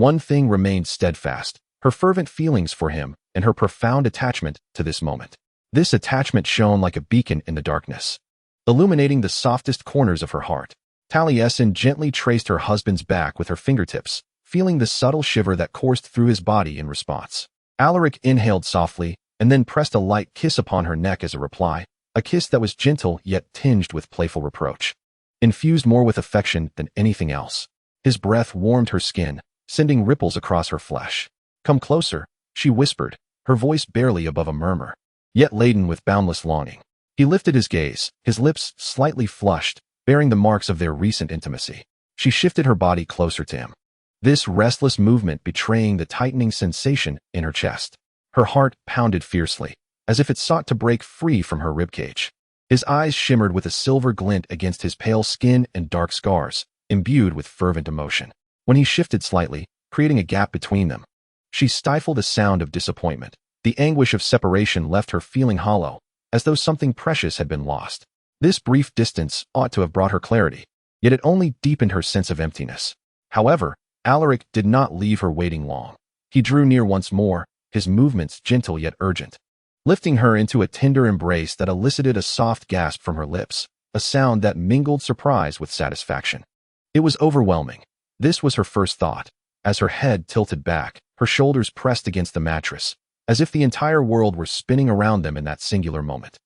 One thing remained steadfast: her fervent feelings for him and her profound attachment to this moment. This attachment shone like a beacon in the darkness, illuminating the softest corners of her heart. Taliesin gently traced her husband's back with her fingertips, feeling the subtle shiver that coursed through his body in response. Alaric inhaled softly and then pressed a light kiss upon her neck as a reply, a kiss that was gentle yet tinged with playful reproach, infused more with affection than anything else. His breath warmed her skin, sending ripples across her flesh. "Come closer," she whispered, her voice barely above a murmur, yet laden with boundless longing. He lifted his gaze, his lips slightly flushed, bearing the marks of their recent intimacy. She shifted her body closer to him, this restless movement betraying the tightening sensation in her chest. Her heart pounded fiercely, as if it sought to break free from her ribcage. His eyes shimmered with a silver glint against his pale skin and dark scars, imbued with fervent emotion. When he shifted slightly, creating a gap between them, she stifled a sound of disappointment. The anguish of separation left her feeling hollow, as though something precious had been lost. This brief distance ought to have brought her clarity, yet it only deepened her sense of emptiness. However, Alaric did not leave her waiting long. He drew near once more, his movements gentle yet urgent, lifting her into a tender embrace that elicited a soft gasp from her lips, a sound that mingled surprise with satisfaction. It was overwhelming. This was her first thought, as her head tilted back, her shoulders pressed against the mattress, as if the entire world were spinning around them in that singular moment.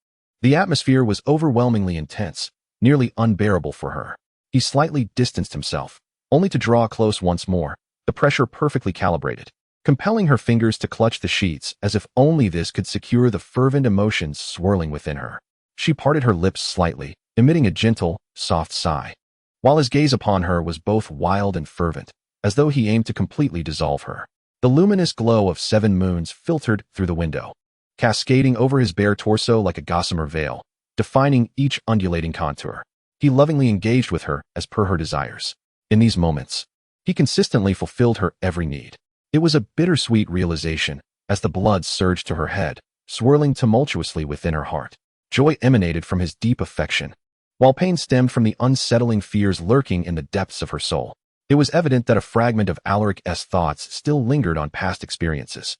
The atmosphere was overwhelmingly intense, nearly unbearable for her. He slightly distanced himself, only to draw close once more, the pressure perfectly calibrated, compelling her fingers to clutch the sheets as if only this could secure the fervent emotions swirling within her. She parted her lips slightly, emitting a gentle, soft sigh, while his gaze upon her was both wild and fervent, as though he aimed to completely dissolve her. The luminous glow of 7 moons filtered through the window, cascading over his bare torso like a gossamer veil, defining each undulating contour. He lovingly engaged with her as per her desires. In these moments, he consistently fulfilled her every need. It was a bittersweet realization as the blood surged to her head, swirling tumultuously within her heart. Joy emanated from his deep affection, while pain stemmed from the unsettling fears lurking in the depths of her soul. It was evident that a fragment of Alaric's thoughts still lingered on past experiences.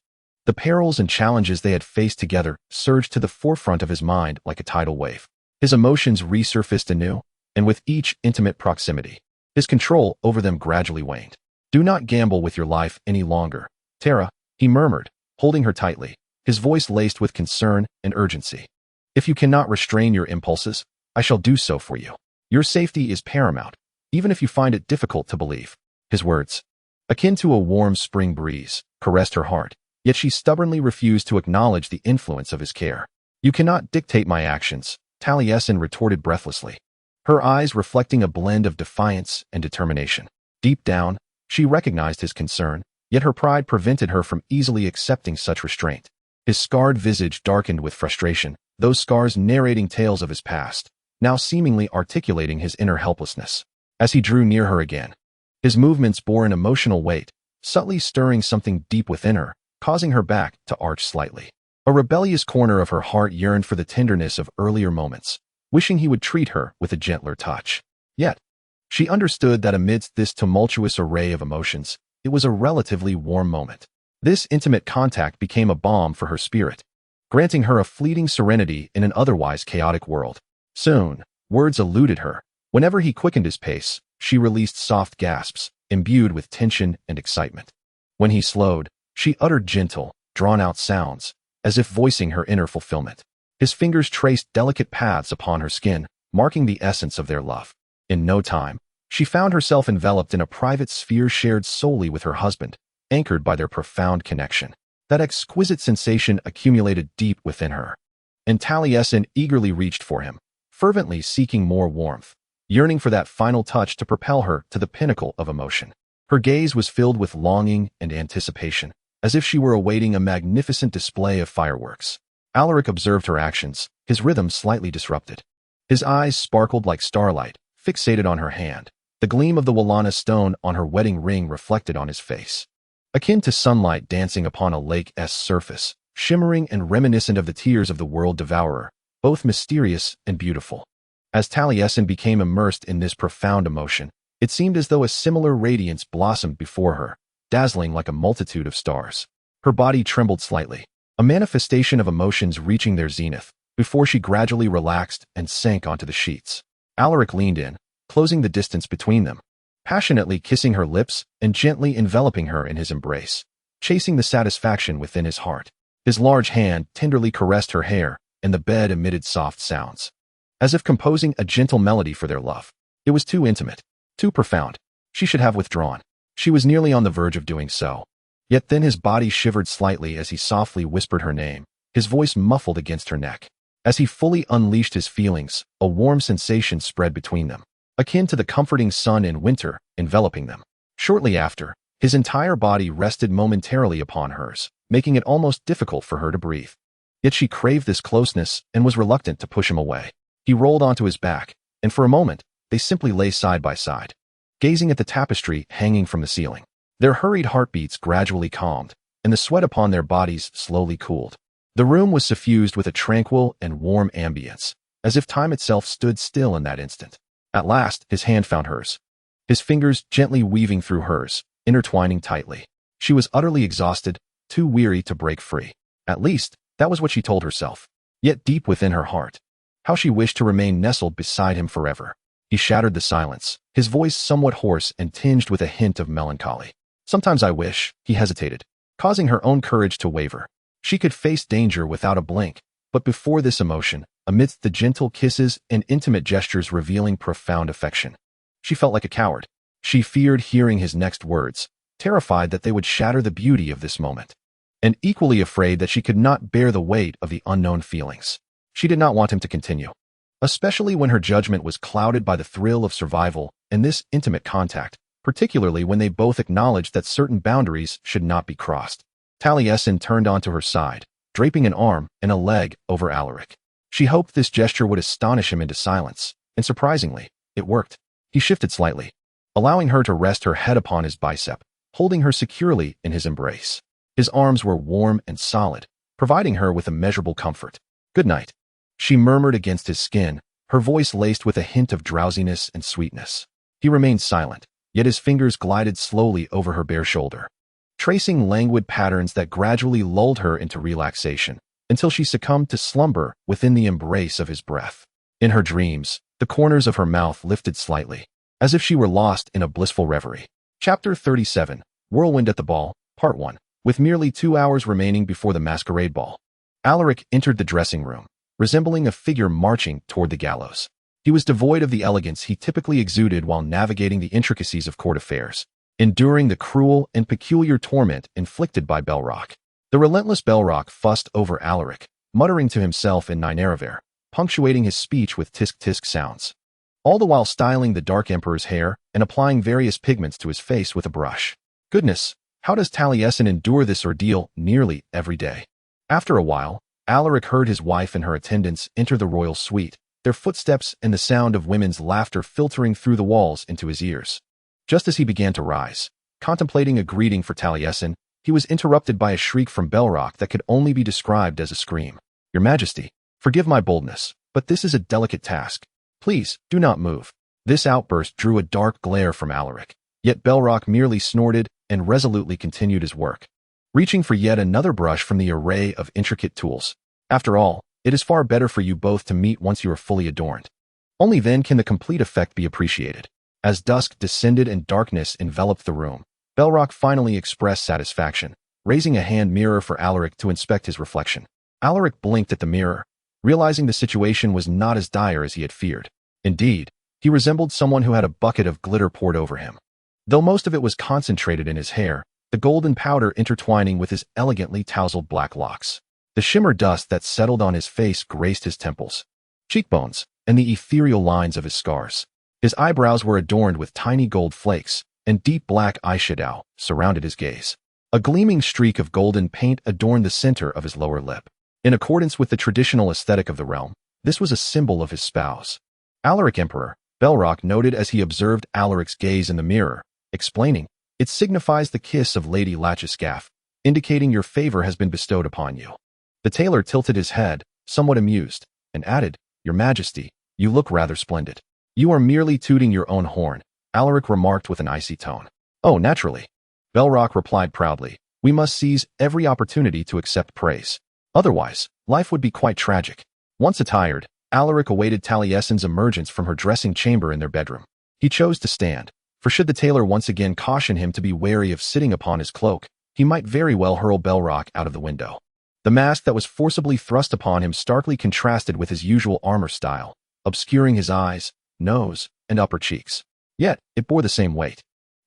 The perils and challenges they had faced together surged to the forefront of his mind like a tidal wave. His emotions resurfaced anew, and with each intimate proximity, his control over them gradually waned. "Do not gamble with your life any longer, Tara," he murmured, holding her tightly, his voice laced with concern and urgency. "If you cannot restrain your impulses, I shall do so for you. Your safety is paramount, even if you find it difficult to believe." His words, akin to a warm spring breeze, caressed her heart, yet she stubbornly refused to acknowledge the influence of his care. "You cannot dictate my actions," Taliesin retorted breathlessly, her eyes reflecting a blend of defiance and determination. Deep down, she recognized his concern, yet her pride prevented her from easily accepting such restraint. His scarred visage darkened with frustration, those scars narrating tales of his past, now seemingly articulating his inner helplessness. As he drew near her again, his movements bore an emotional weight, subtly stirring something deep within her, causing her back to arch slightly. A rebellious corner of her heart yearned for the tenderness of earlier moments, wishing he would treat her with a gentler touch. Yet, she understood that amidst this tumultuous array of emotions, it was a relatively warm moment. This intimate contact became a balm for her spirit, granting her a fleeting serenity in an otherwise chaotic world. Soon, words eluded her. Whenever he quickened his pace, she released soft gasps, imbued with tension and excitement. When he slowed, she uttered gentle, drawn-out sounds, as if voicing her inner fulfillment. His fingers traced delicate paths upon her skin, marking the essence of their love. In no time, she found herself enveloped in a private sphere shared solely with her husband, anchored by their profound connection. That exquisite sensation accumulated deep within her, and Taliesin eagerly reached for him, fervently seeking more warmth, yearning for that final touch to propel her to the pinnacle of emotion. Her gaze was filled with longing and anticipation, as if she were awaiting a magnificent display of fireworks. Alaric observed her actions, his rhythm slightly disrupted. His eyes sparkled like starlight, fixated on her hand, the gleam of the Wallana stone on her wedding ring reflected on his face, akin to sunlight dancing upon a lake's surface, shimmering and reminiscent of the tears of the world devourer, both mysterious and beautiful. As Taliesin became immersed in this profound emotion, it seemed as though a similar radiance blossomed before her, dazzling like a multitude of stars. Her body trembled slightly, a manifestation of emotions reaching their zenith, before she gradually relaxed and sank onto the sheets. Alaric leaned in, closing the distance between them, passionately kissing her lips and gently enveloping her in his embrace, chasing the satisfaction within his heart. His large hand tenderly caressed her hair, and the bed emitted soft sounds, as if composing a gentle melody for their love. It was too intimate, too profound. She should have withdrawn. She was nearly on the verge of doing so. Yet then his body shivered slightly as he softly whispered her name, his voice muffled against her neck. As he fully unleashed his feelings, a warm sensation spread between them, akin to the comforting sun in winter enveloping them. Shortly after, his entire body rested momentarily upon hers, making it almost difficult for her to breathe. Yet she craved this closeness and was reluctant to push him away. He rolled onto his back, and for a moment, they simply lay side by side, gazing at the tapestry hanging from the ceiling. Their hurried heartbeats gradually calmed, and the sweat upon their bodies slowly cooled. The room was suffused with a tranquil and warm ambience, as if time itself stood still in that instant. At last, his hand found hers, his fingers gently weaving through hers, intertwining tightly. She was utterly exhausted, too weary to break free. At least, that was what she told herself. Yet deep within her heart, how she wished to remain nestled beside him forever. He shattered the silence, his voice somewhat hoarse and tinged with a hint of melancholy. Sometimes I wish, he hesitated, causing her own courage to waver. She could face danger without a blink, but before this emotion, amidst the gentle kisses and intimate gestures revealing profound affection, she felt like a coward. She feared hearing his next words, terrified that they would shatter the beauty of this moment, and equally afraid that she could not bear the weight of the unknown feelings. She did not want him to continue, especially when her judgment was clouded by the thrill of survival and this intimate contact, particularly when they both acknowledged that certain boundaries should not be crossed. Talasin turned onto her side, draping an arm and a leg over Alaric. She hoped this gesture would astonish him into silence, and surprisingly, it worked. He shifted slightly, allowing her to rest her head upon his bicep, holding her securely in his embrace. His arms were warm and solid, providing her with immeasurable comfort. "Good night," she murmured against his skin, her voice laced with a hint of drowsiness and sweetness. He remained silent, yet his fingers glided slowly over her bare shoulder, tracing languid patterns that gradually lulled her into relaxation, until she succumbed to slumber within the embrace of his breath. In her dreams, the corners of her mouth lifted slightly, as if she were lost in a blissful reverie. Chapter 37, Whirlwind at the Ball, Part 1. With merely 2 hours remaining before the masquerade ball, Alaric entered the dressing room, resembling a figure marching toward the gallows. He was devoid of the elegance he typically exuded while navigating the intricacies of court affairs, enduring the cruel and peculiar torment inflicted by Belrock. The relentless Belrock fussed over Alaric, muttering to himself in Ninavarr, punctuating his speech with tisk-tisk sounds, all the while styling the Dark Emperor's hair and applying various pigments to his face with a brush. Goodness, how does Talasin endure this ordeal nearly every day? After a while, Alaric heard his wife and her attendants enter the royal suite, their footsteps and the sound of women's laughter filtering through the walls into his ears. Just as he began to rise, contemplating a greeting for Talasin, he was interrupted by a shriek from Belrock that could only be described as a scream. "Your Majesty, forgive my boldness, but this is a delicate task. Please, do not move." This outburst drew a dark glare from Alaric, yet Belrock merely snorted and resolutely continued his work, reaching for yet another brush from the array of intricate tools. "After all, it is far better for you both to meet once you are fully adorned. Only then can the complete effect be appreciated." As dusk descended and darkness enveloped the room, Belrock finally expressed satisfaction, raising a hand mirror for Alaric to inspect his reflection. Alaric blinked at the mirror, realizing the situation was not as dire as he had feared. Indeed, he resembled someone who had a bucket of glitter poured over him. Though most of it was concentrated in his hair, the golden powder intertwining with his elegantly tousled black locks. The shimmer dust that settled on his face graced his temples, cheekbones, and the ethereal lines of his scars. His eyebrows were adorned with tiny gold flakes, and deep black eyeshadow surrounded his gaze. A gleaming streak of golden paint adorned the center of his lower lip. In accordance with the traditional aesthetic of the realm, this was a symbol of his spouse. "Alaric Emperor," Belrock noted as he observed Alaric's gaze in the mirror, explaining, "It signifies the kiss of Lady Lachescaff, indicating your favor has been bestowed upon you." The tailor tilted his head, somewhat amused, and added, "Your Majesty, you look rather splendid." "You are merely tooting your own horn," Alaric remarked with an icy tone. "Oh, naturally. Belrock replied proudly. We must seize every opportunity to accept praise. Otherwise, life would be quite tragic. Once attired, Alaric awaited Taliesin's emergence from her dressing chamber in their bedroom. He chose to stand, for should the tailor once again caution him to be wary of sitting upon his cloak, he might very well hurl Belrock out of the window. The mask that was forcibly thrust upon him starkly contrasted with his usual armor style, obscuring his eyes, nose, and upper cheeks. Yet, it bore the same weight.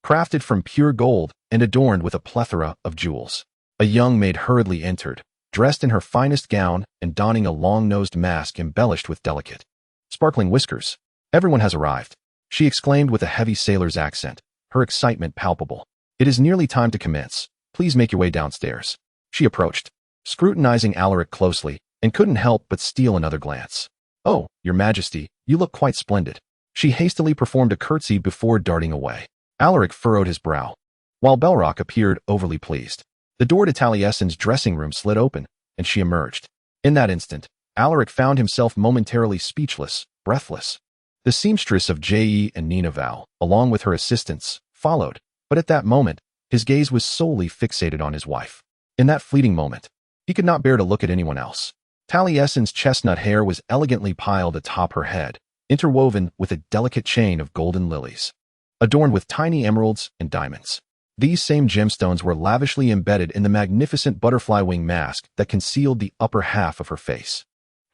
Crafted from pure gold and adorned with a plethora of jewels. A young maid hurriedly entered, dressed in her finest gown and donning a long-nosed mask embellished with delicate, sparkling whiskers. Everyone has arrived, she exclaimed with a heavy sailor's accent, her excitement palpable. It is nearly time to commence. Please make your way downstairs. She approached, scrutinizing Alaric closely, and couldn't help but steal another glance. Oh, your majesty, you look quite splendid. She hastily performed a curtsy before darting away. Alaric furrowed his brow, while Belrock appeared overly pleased. The door to Taliesin's dressing room slid open, and she emerged. In that instant, Alaric found himself momentarily speechless, breathless. The seamstress of J.E. and Ninavarr, along with her assistants, followed, but at that moment, his gaze was solely fixated on his wife. In that fleeting moment, he could not bear to look at anyone else. Taliesin's chestnut hair was elegantly piled atop her head, interwoven with a delicate chain of golden lilies, adorned with tiny emeralds and diamonds. These same gemstones were lavishly embedded in the magnificent butterfly wing mask that concealed the upper half of her face.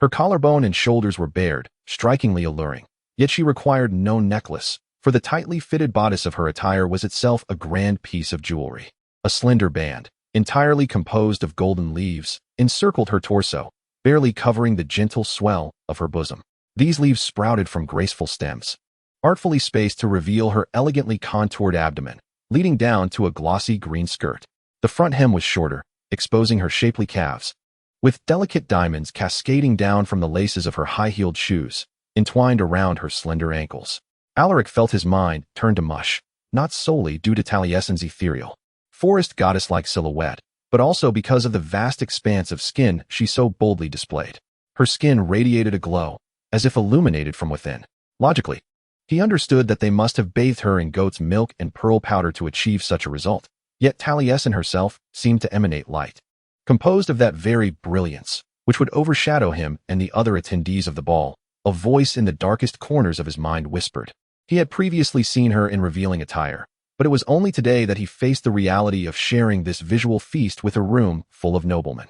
Her collarbone and shoulders were bared, strikingly alluring, yet she required no necklace, for the tightly fitted bodice of her attire was itself a grand piece of jewelry. A slender band, entirely composed of golden leaves, encircled her torso, barely covering the gentle swell of her bosom. These leaves sprouted from graceful stems, artfully spaced to reveal her elegantly contoured abdomen, leading down to a glossy green skirt. The front hem was shorter, exposing her shapely calves, with delicate diamonds cascading down from the laces of her high-heeled shoes, entwined around her slender ankles. Alaric felt his mind turn to mush, not solely due to Taliesin's ethereal, forest goddess-like silhouette, but also because of the vast expanse of skin she so boldly displayed. Her skin radiated a glow, as if illuminated from within. Logically, he understood that they must have bathed her in goat's milk and pearl powder to achieve such a result, yet Taliesin herself seemed to emanate light, composed of that very brilliance, which would overshadow him and the other attendees of the ball. A voice in the darkest corners of his mind whispered. He had previously seen her in revealing attire, but it was only today that he faced the reality of sharing this visual feast with a room full of noblemen.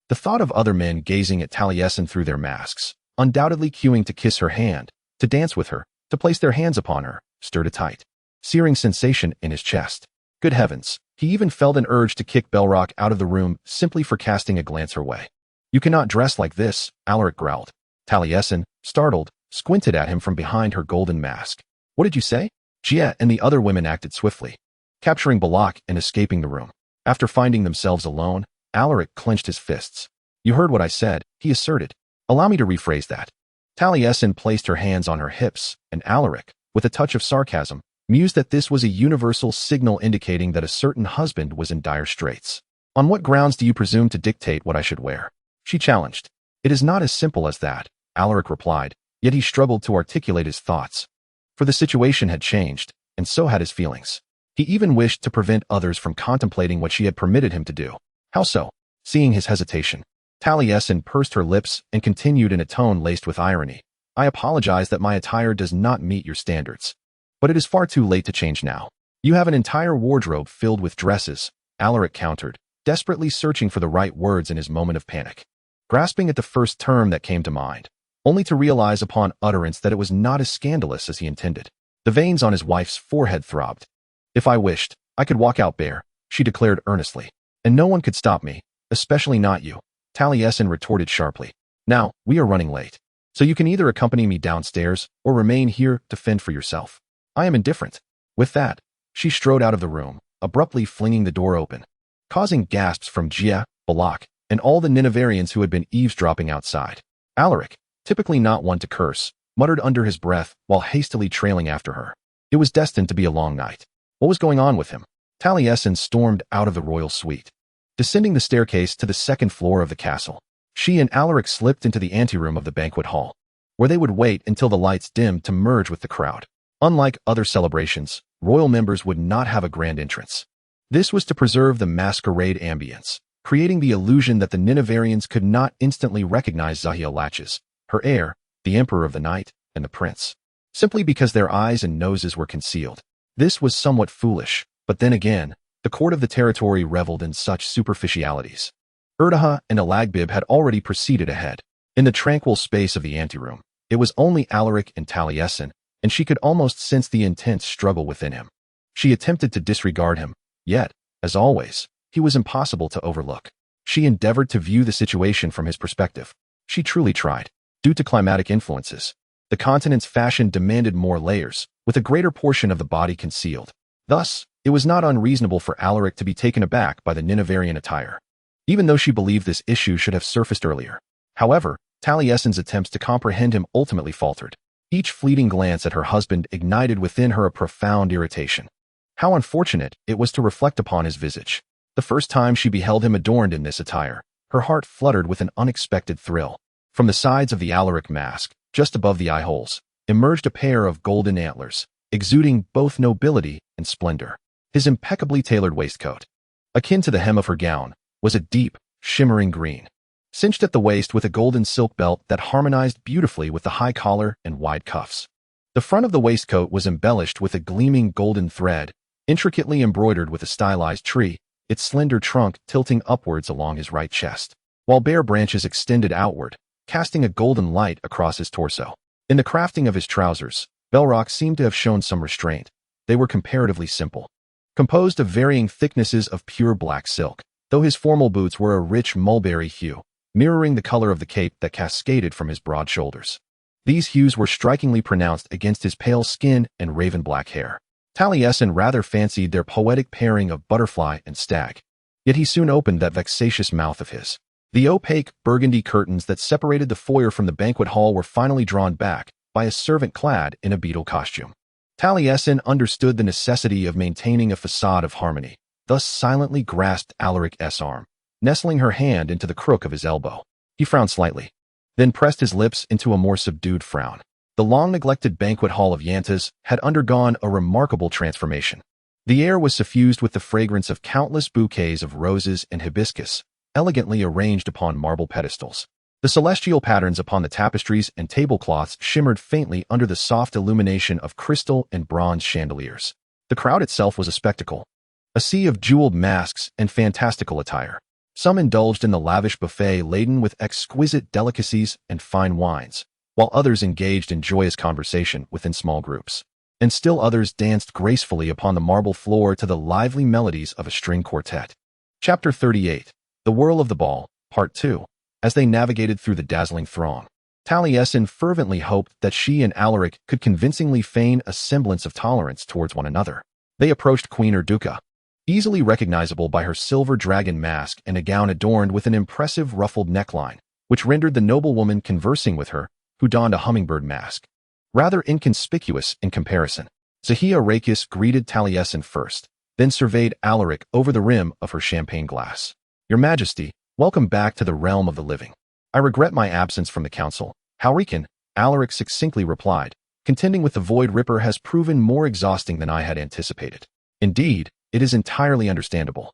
The thought of other men gazing at Taliesin through their masks, undoubtedly queuing to kiss her hand, to dance with her, to place their hands upon her, stirred a tight, searing sensation in his chest. Good heavens, he even felt an urge to kick Belrock out of the room simply for casting a glance her way. You cannot dress like this, Alaric growled. Taliesin, startled, squinted at him from behind her golden mask. What did you say? Gia and the other women acted swiftly, capturing Belrock and escaping the room. After finding themselves alone, Alaric clenched his fists. You heard what I said, he asserted. Allow me to rephrase that. Taliesin placed her hands on her hips, and Alaric, with a touch of sarcasm, mused that this was a universal signal indicating that a certain husband was in dire straits. On what grounds do you presume to dictate what I should wear? She challenged. It is not as simple as that, Alaric replied, yet he struggled to articulate his thoughts. For the situation had changed, and so had his feelings. He even wished to prevent others from contemplating what she had permitted him to do. How so? Seeing his hesitation, Taliesin pursed her lips and continued in a tone laced with irony. I apologize that my attire does not meet your standards. But it is far too late to change now. You have an entire wardrobe filled with dresses, Alaric countered, desperately searching for the right words in his moment of panic. Grasping at the first term that came to mind, only to realize upon utterance that it was not as scandalous as he intended. The veins on his wife's forehead throbbed. If I wished, I could walk out bare, she declared earnestly. And no one could stop me, especially not you, Taliesin retorted sharply. Now, we are running late. So you can either accompany me downstairs or remain here to fend for yourself. I am indifferent. With that, she strode out of the room, abruptly flinging the door open, causing gasps from Gia, Belrock, and all the Ninavarrians who had been eavesdropping outside. Alaric, typically not one to curse, muttered under his breath while hastily trailing after her. It was destined to be a long night. What was going on with him? Taliesin stormed out of the royal suite, descending the staircase to the second floor of the castle. She and Alaric slipped into the anteroom of the banquet hall, where they would wait until the lights dimmed to merge with the crowd. Unlike other celebrations, royal members would not have a grand entrance. This was to preserve the masquerade ambience, creating the illusion that the Ninavarrians could not instantly recognize Zahia Latches, her heir, the Emperor of the Night, and the Prince, simply because their eyes and noses were concealed. This was somewhat foolish, but then again, the court of the territory reveled in such superficialities. Erdaha and Alagbib had already proceeded ahead. In the tranquil space of the anteroom, it was only Alaric and Taliesin, and she could almost sense the intense struggle within him. She attempted to disregard him, yet, as always, he was impossible to overlook. She endeavored to view the situation from his perspective. She truly tried. Due to climatic influences, the continent's fashion demanded more layers, with a greater portion of the body concealed. Thus, it was not unreasonable for Alaric to be taken aback by the Ninavarrian attire, even though she believed this issue should have surfaced earlier. However, Taliesin's attempts to comprehend him ultimately faltered. Each fleeting glance at her husband ignited within her a profound irritation. How unfortunate it was to reflect upon his visage. The first time she beheld him adorned in this attire, her heart fluttered with an unexpected thrill. From the sides of the Alaric mask, just above the eye holes, emerged a pair of golden antlers, exuding both nobility and splendor. His impeccably tailored waistcoat, akin to the hem of her gown, was a deep, shimmering green, cinched at the waist with a golden silk belt that harmonized beautifully with the high collar and wide cuffs. The front of the waistcoat was embellished with a gleaming golden thread, intricately embroidered with a stylized tree, its slender trunk tilting upwards along his right chest, while bare branches extended outward, casting a golden light across his torso. In the crafting of his trousers, Belrock seemed to have shown some restraint. They were comparatively simple, composed of varying thicknesses of pure black silk, though his formal boots were a rich mulberry hue, mirroring the color of the cape that cascaded from his broad shoulders. These hues were strikingly pronounced against his pale skin and raven-black hair. Taliesin rather fancied their poetic pairing of butterfly and stag. Yet he soon opened that vexatious mouth of his. The opaque, burgundy curtains that separated the foyer from the banquet hall were finally drawn back by a servant clad in a beetle costume. Taliesin understood the necessity of maintaining a facade of harmony, thus silently grasped Alaric's arm, nestling her hand into the crook of his elbow. He frowned slightly, then pressed his lips into a more subdued frown. The long-neglected banquet hall of Yantas had undergone a remarkable transformation. The air was suffused with the fragrance of countless bouquets of roses and hibiscus, elegantly arranged upon marble pedestals. The celestial patterns upon the tapestries and tablecloths shimmered faintly under the soft illumination of crystal and bronze chandeliers. The crowd itself was a spectacle, a sea of jeweled masks and fantastical attire. Some indulged in the lavish buffet laden with exquisite delicacies and fine wines, while others engaged in joyous conversation within small groups. And still others danced gracefully upon the marble floor to the lively melodies of a string quartet. Chapter 38. The Whirl of the Ball, Part 2. As they navigated through the dazzling throng, Taliesin fervently hoped that she and Alaric could convincingly feign a semblance of tolerance towards one another. They approached Queen Erduca, easily recognizable by her silver dragon mask and a gown adorned with an impressive ruffled neckline, which rendered the noblewoman conversing with her, who donned a hummingbird mask, rather inconspicuous in comparison. Zahia Rakis greeted Taliesin first, then surveyed Alaric over the rim of her champagne glass. "Your Majesty, welcome back to the realm of the living. I regret my absence from the council." "Halrican," Alaric succinctly replied, "contending with the Void Ripper has proven more exhausting than I had anticipated." "Indeed, it is entirely understandable,"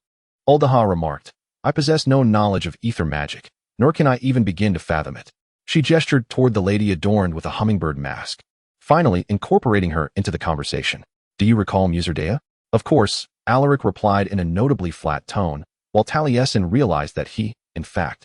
Uldaha remarked. "I possess no knowledge of ether magic, nor can I even begin to fathom it." She gestured toward the lady adorned with a hummingbird mask, finally incorporating her into the conversation. "Do you recall Musardea?" "Of course," Alaric replied in a notably flat tone, while Taliesin realized that he, in fact,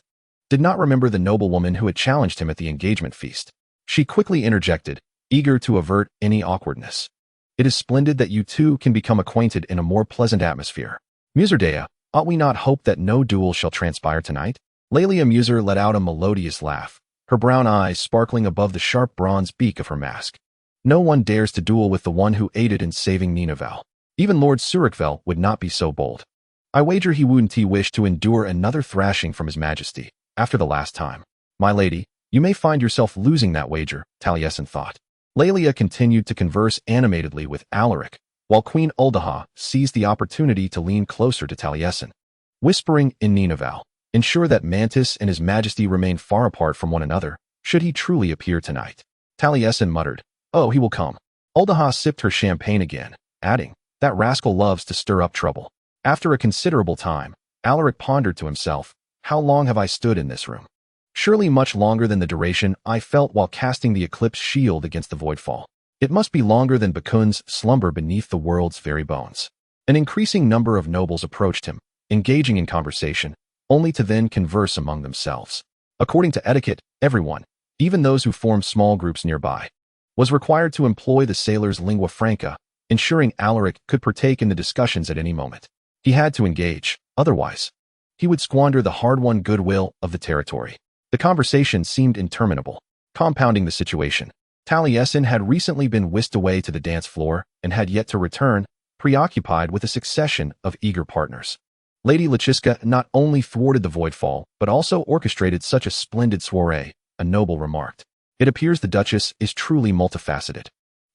did not remember the noblewoman who had challenged him at the engagement feast. She quickly interjected, eager to avert any awkwardness. "It is splendid that you two can become acquainted in a more pleasant atmosphere. Musardea, ought we not hope that no duel shall transpire tonight?" Laelia Muser let out a melodious laugh, her brown eyes sparkling above the sharp bronze beak of her mask. "No one dares to duel with the one who aided in saving Ninavarr. Even Lord Surikvel would not be so bold. I wager he wouldn't wish to endure another thrashing from his majesty, after the last time." "My lady, you may find yourself losing that wager," Taliesin thought. Laelia continued to converse animatedly with Alaric, while Queen Uldaha seized the opportunity to lean closer to Taliesin, whispering in Ninavarr, "Ensure that Mantis and his majesty remain far apart from one another, should he truly appear tonight." Taliesin muttered, "Oh, he will come." Uldaha sipped her champagne again, adding, "That rascal loves to stir up trouble." After a considerable time, Alaric pondered to himself, how long have I stood in this room? Surely much longer than the duration I felt while casting the eclipse shield against the voidfall. It must be longer than Bakun's slumber beneath the world's very bones. An increasing number of nobles approached him, engaging in conversation, only to then converse among themselves. According to etiquette, everyone, even those who formed small groups nearby, was required to employ the sailor's lingua franca, ensuring Alaric could partake in the discussions at any moment. He had to engage, otherwise, he would squander the hard-won goodwill of the territory. The conversation seemed interminable. Compounding the situation, Taliesin had recently been whisked away to the dance floor and had yet to return, preoccupied with a succession of eager partners. Lady Lachiska not only thwarted the voidfall, but also orchestrated such a splendid soiree, a noble remarked. It appears the Duchess is truly multifaceted.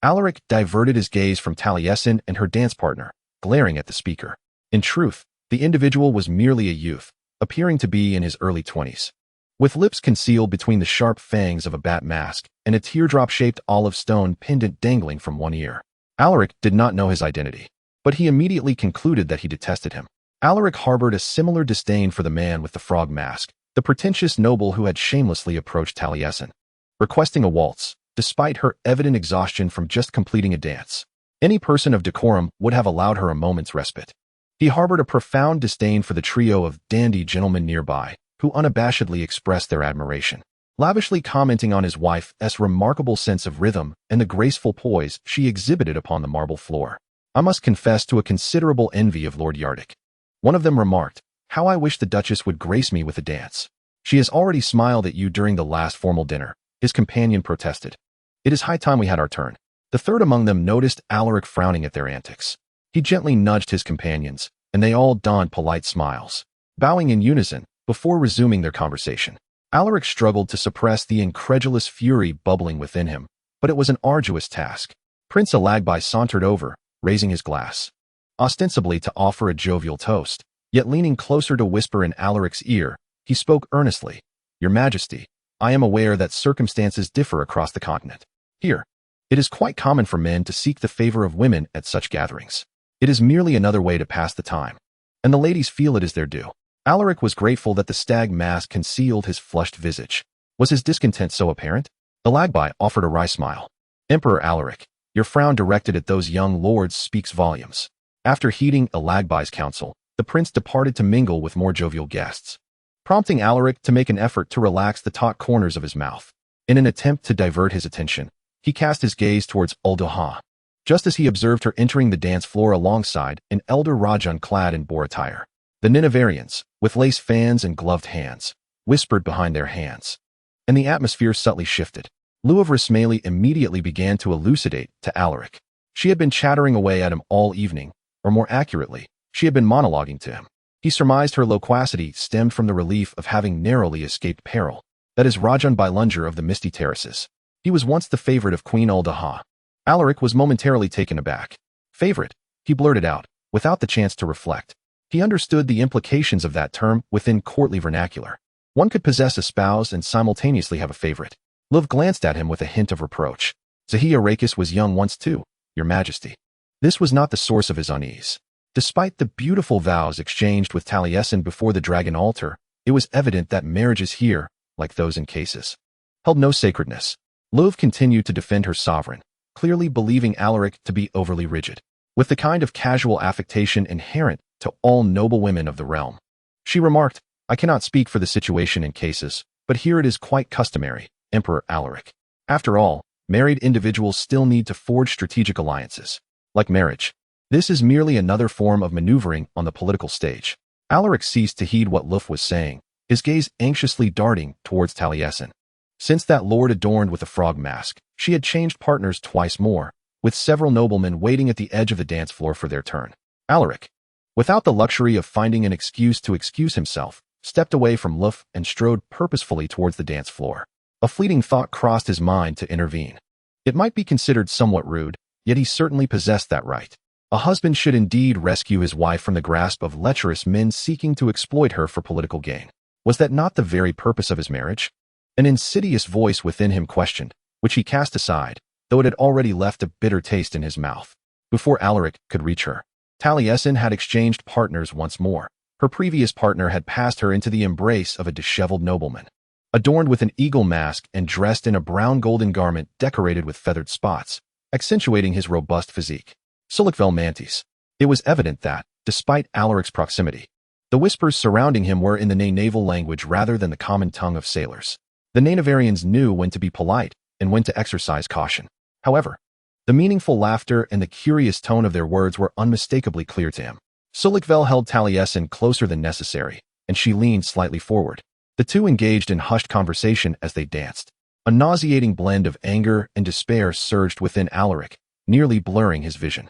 Alaric diverted his gaze from Taliesin and her dance partner, glaring at the speaker. In truth, the individual was merely a youth, appearing to be in his early 20s. With lips concealed between the sharp fangs of a bat mask and a teardrop-shaped olive stone pendant dangling from one ear. Alaric did not know his identity, but he immediately concluded that he detested him. Alaric harbored a similar disdain for the man with the frog mask, the pretentious noble who had shamelessly approached Taliesin, requesting a waltz, despite her evident exhaustion from just completing a dance. Any person of decorum would have allowed her a moment's respite. He harbored a profound disdain for the trio of dandy gentlemen nearby, who unabashedly expressed their admiration, lavishly commenting on his wife's remarkable sense of rhythm and the graceful poise she exhibited upon the marble floor. I must confess to a considerable envy of Lord Yardic. One of them remarked, "How I wish the Duchess would grace me with a dance. She has already smiled at you during the last formal dinner," his companion protested. "It is high time we had our turn." The third among them noticed Alaric frowning at their antics. He gently nudged his companions, and they all donned polite smiles, bowing in unison before resuming their conversation. Alaric struggled to suppress the incredulous fury bubbling within him, but it was an arduous task. Prince Alagbai sauntered over, raising his glass, ostensibly to offer a jovial toast, yet leaning closer to whisper in Alaric's ear, he spoke earnestly. "Your Majesty, I am aware that circumstances differ across the continent. Here, it is quite common for men to seek the favor of women at such gatherings. It is merely another way to pass the time, and the ladies feel it is their due." Alaric was grateful that the stag mask concealed his flushed visage. Was his discontent so apparent? Alagbai offered a wry smile. "Emperor Alaric, your frown directed at those young lords speaks volumes." After heeding Alagbai's counsel, the prince departed to mingle with more jovial guests, prompting Alaric to make an effort to relax the taut corners of his mouth. In an attempt to divert his attention, he cast his gaze towards Uldoha, just as he observed her entering the dance floor alongside an elder Rajan clad in boar attire. The Ninavarrians, with lace fans and gloved hands, whispered behind their hands, and the atmosphere subtly shifted. Luav Rismaeli immediately began to elucidate to Alaric. She had been chattering away at him all evening, or more accurately, she had been monologuing to him. He surmised her loquacity stemmed from the relief of having narrowly escaped peril. That is Rajan Bailunger of the Misty Terraces. He was once the favorite of Queen Uldaha. Alaric was momentarily taken aback. "Favorite," he blurted out, without the chance to reflect. He understood the implications of that term within courtly vernacular. One could possess a spouse and simultaneously have a favorite. Luv glanced at him with a hint of reproach. "Zahia Rakis was young once too, Your Majesty." This was not the source of his unease. Despite the beautiful vows exchanged with Taliesin before the dragon altar, it was evident that marriages here, like those in cases, held no sacredness. Luv continued to defend her sovereign, clearly believing Alaric to be overly rigid, with the kind of casual affectation inherent to all noble women of the realm. She remarked, "I cannot speak for the situation in cases, but here it is quite customary, Emperor Alaric. After all, married individuals still need to forge strategic alliances. Like marriage, this is merely another form of maneuvering on the political stage." Alaric ceased to heed what Luf was saying, his gaze anxiously darting towards Taliesin. Since that lord adorned with a frog mask, she had changed partners twice more, with several noblemen waiting at the edge of the dance floor for their turn. Alaric, without the luxury of finding an excuse to excuse himself, stepped away from Luf and strode purposefully towards the dance floor. A fleeting thought crossed his mind to intervene. It might be considered somewhat rude, yet he certainly possessed that right. A husband should indeed rescue his wife from the grasp of lecherous men seeking to exploit her for political gain. Was that not the very purpose of his marriage? An insidious voice within him questioned, which he cast aside, though it had already left a bitter taste in his mouth, before Alaric could reach her. Taliesin had exchanged partners once more. Her previous partner had passed her into the embrace of a disheveled nobleman, adorned with an eagle mask and dressed in a brown golden garment decorated with feathered spots, accentuating his robust physique. Sulikvel Mantis. It was evident that, despite Alaric's proximity, the whispers surrounding him were in the naval language rather than the common tongue of sailors. The Ninavarians knew when to be polite and when to exercise caution. However, the meaningful laughter and the curious tone of their words were unmistakably clear to him. Sulikvel held Taliesin closer than necessary, and she leaned slightly forward. The two engaged in hushed conversation as they danced. A nauseating blend of anger and despair surged within Alaric, nearly blurring his vision.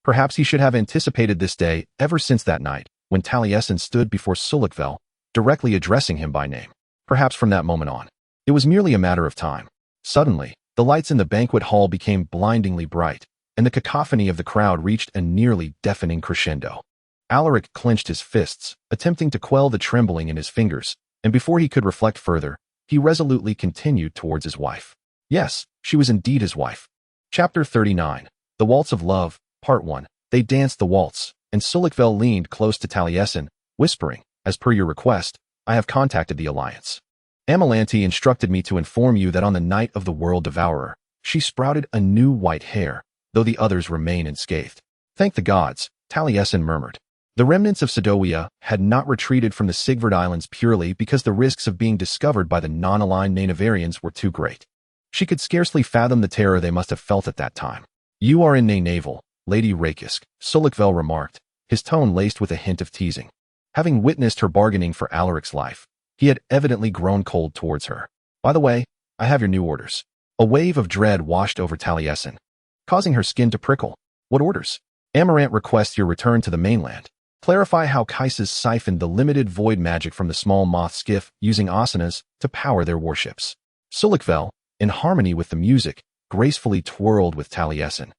Perhaps he should have anticipated this day ever since that night, when Taliesin stood before Sulikvel, directly addressing him by name. Perhaps from that moment on. It was merely a matter of time. Suddenly, the lights in the banquet hall became blindingly bright, and the cacophony of the crowd reached a nearly deafening crescendo. Alaric clenched his fists, attempting to quell the trembling in his fingers, and before he could reflect further, he resolutely continued towards his wife. Yes, she was indeed his wife. Chapter 39. The Waltz of Love, Part 1. They danced the waltz, and Sulikvel leaned close to Taliesin, whispering, "As per your request, I have contacted the Alliance. Amalanti instructed me to inform you that on the night of the World Devourer, she sprouted a new white hair, though the others remain unscathed." "Thank the gods," Taliesin murmured. The remnants of Sedovia had not retreated from the Sigvard Islands purely because the risks of being discovered by the non-aligned Ninavarians were too great. She could scarcely fathom the terror they must have felt at that time. "You are in Naval, Lady Rakisk," Sulikvel remarked, his tone laced with a hint of teasing. Having witnessed her bargaining for Alaric's life, he had evidently grown cold towards her. "By the way, I have your new orders." A wave of dread washed over Taliesin, causing her skin to prickle. "What orders?" "Amarant requests your return to the mainland. Clarify how Kaises siphoned the limited void magic from the small moth skiff using asanas to power their warships." Sulikvel, in harmony with the music, gracefully twirled with Taliesin,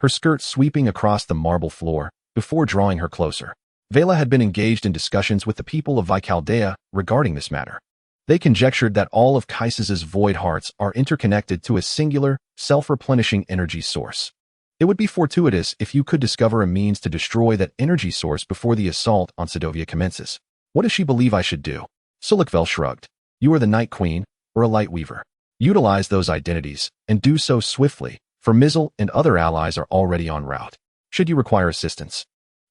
her skirt sweeping across the marble floor before drawing her closer. Vela had been engaged in discussions with the people of Vicaldea regarding this matter. They conjectured that all of Kaises's void hearts are interconnected to a singular, self-replenishing energy source. It would be fortuitous if you could discover a means to destroy that energy source before the assault on Sedovia commences. "What does she believe I should do?" Sulikvel shrugged. "You are the Night Queen, or a Light Weaver. Utilize those identities, and do so swiftly, for Mizzle and other allies are already en route. Should you require assistance,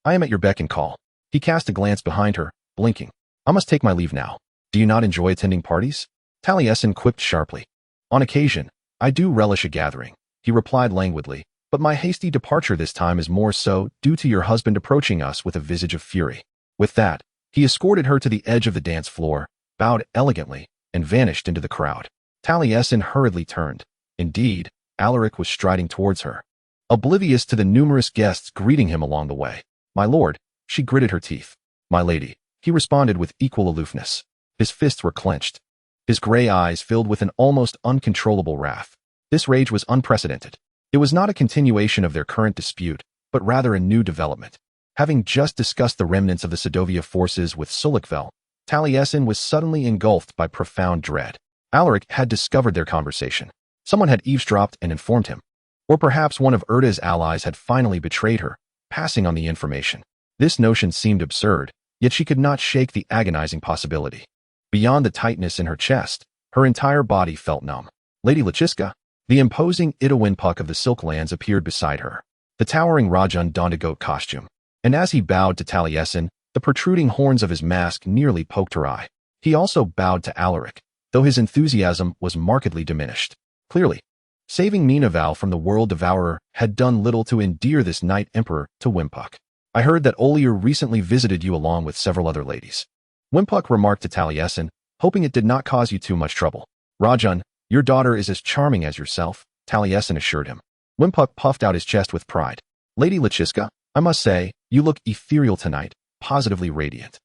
I am at your beck and call." He cast a glance behind her, blinking. "I must take my leave now. Do you not enjoy attending parties?" Taliesin quipped sharply. "On occasion, I do relish a gathering," he replied languidly, "but my hasty departure this time is more so due to your husband approaching us with a visage of fury." With that, he escorted her to the edge of the dance floor, bowed elegantly, and vanished into the crowd. Taliesin hurriedly turned. Indeed, Alaric was striding towards her, oblivious to the numerous guests greeting him along the way. "My lord," she gritted her teeth. "My lady," he responded with equal aloofness. His fists were clenched. His gray eyes filled with an almost uncontrollable wrath. This rage was unprecedented. It was not a continuation of their current dispute, but rather a new development. Having just discussed the remnants of the Sedovia forces with Sulikvel, Taliesin was suddenly engulfed by profound dread. Alaric had discovered their conversation. Someone had eavesdropped and informed him. Or perhaps one of Erda's allies had finally betrayed her, passing on the information. This notion seemed absurd, yet she could not shake the agonizing possibility. Beyond the tightness in her chest, her entire body felt numb. Lady Lachiska, the imposing Idawinpuck of the Silklands, appeared beside her. The towering Rajan donned a goat costume, and as he bowed to Taliesin, the protruding horns of his mask nearly poked her eye. He also bowed to Alaric, though his enthusiasm was markedly diminished. Clearly, saving Ninavarr from the World Devourer had done little to endear this Night Emperor to Wimpuk. "I heard that Olier recently visited you along with several other ladies," Wimpuk remarked to Taliesin, hoping it did not cause you too much trouble. "Rajan, your daughter is as charming as yourself," Taliesin assured him. Wimpuk puffed out his chest with pride. "Lady Lachiska, I must say, you look ethereal tonight, positively radiant."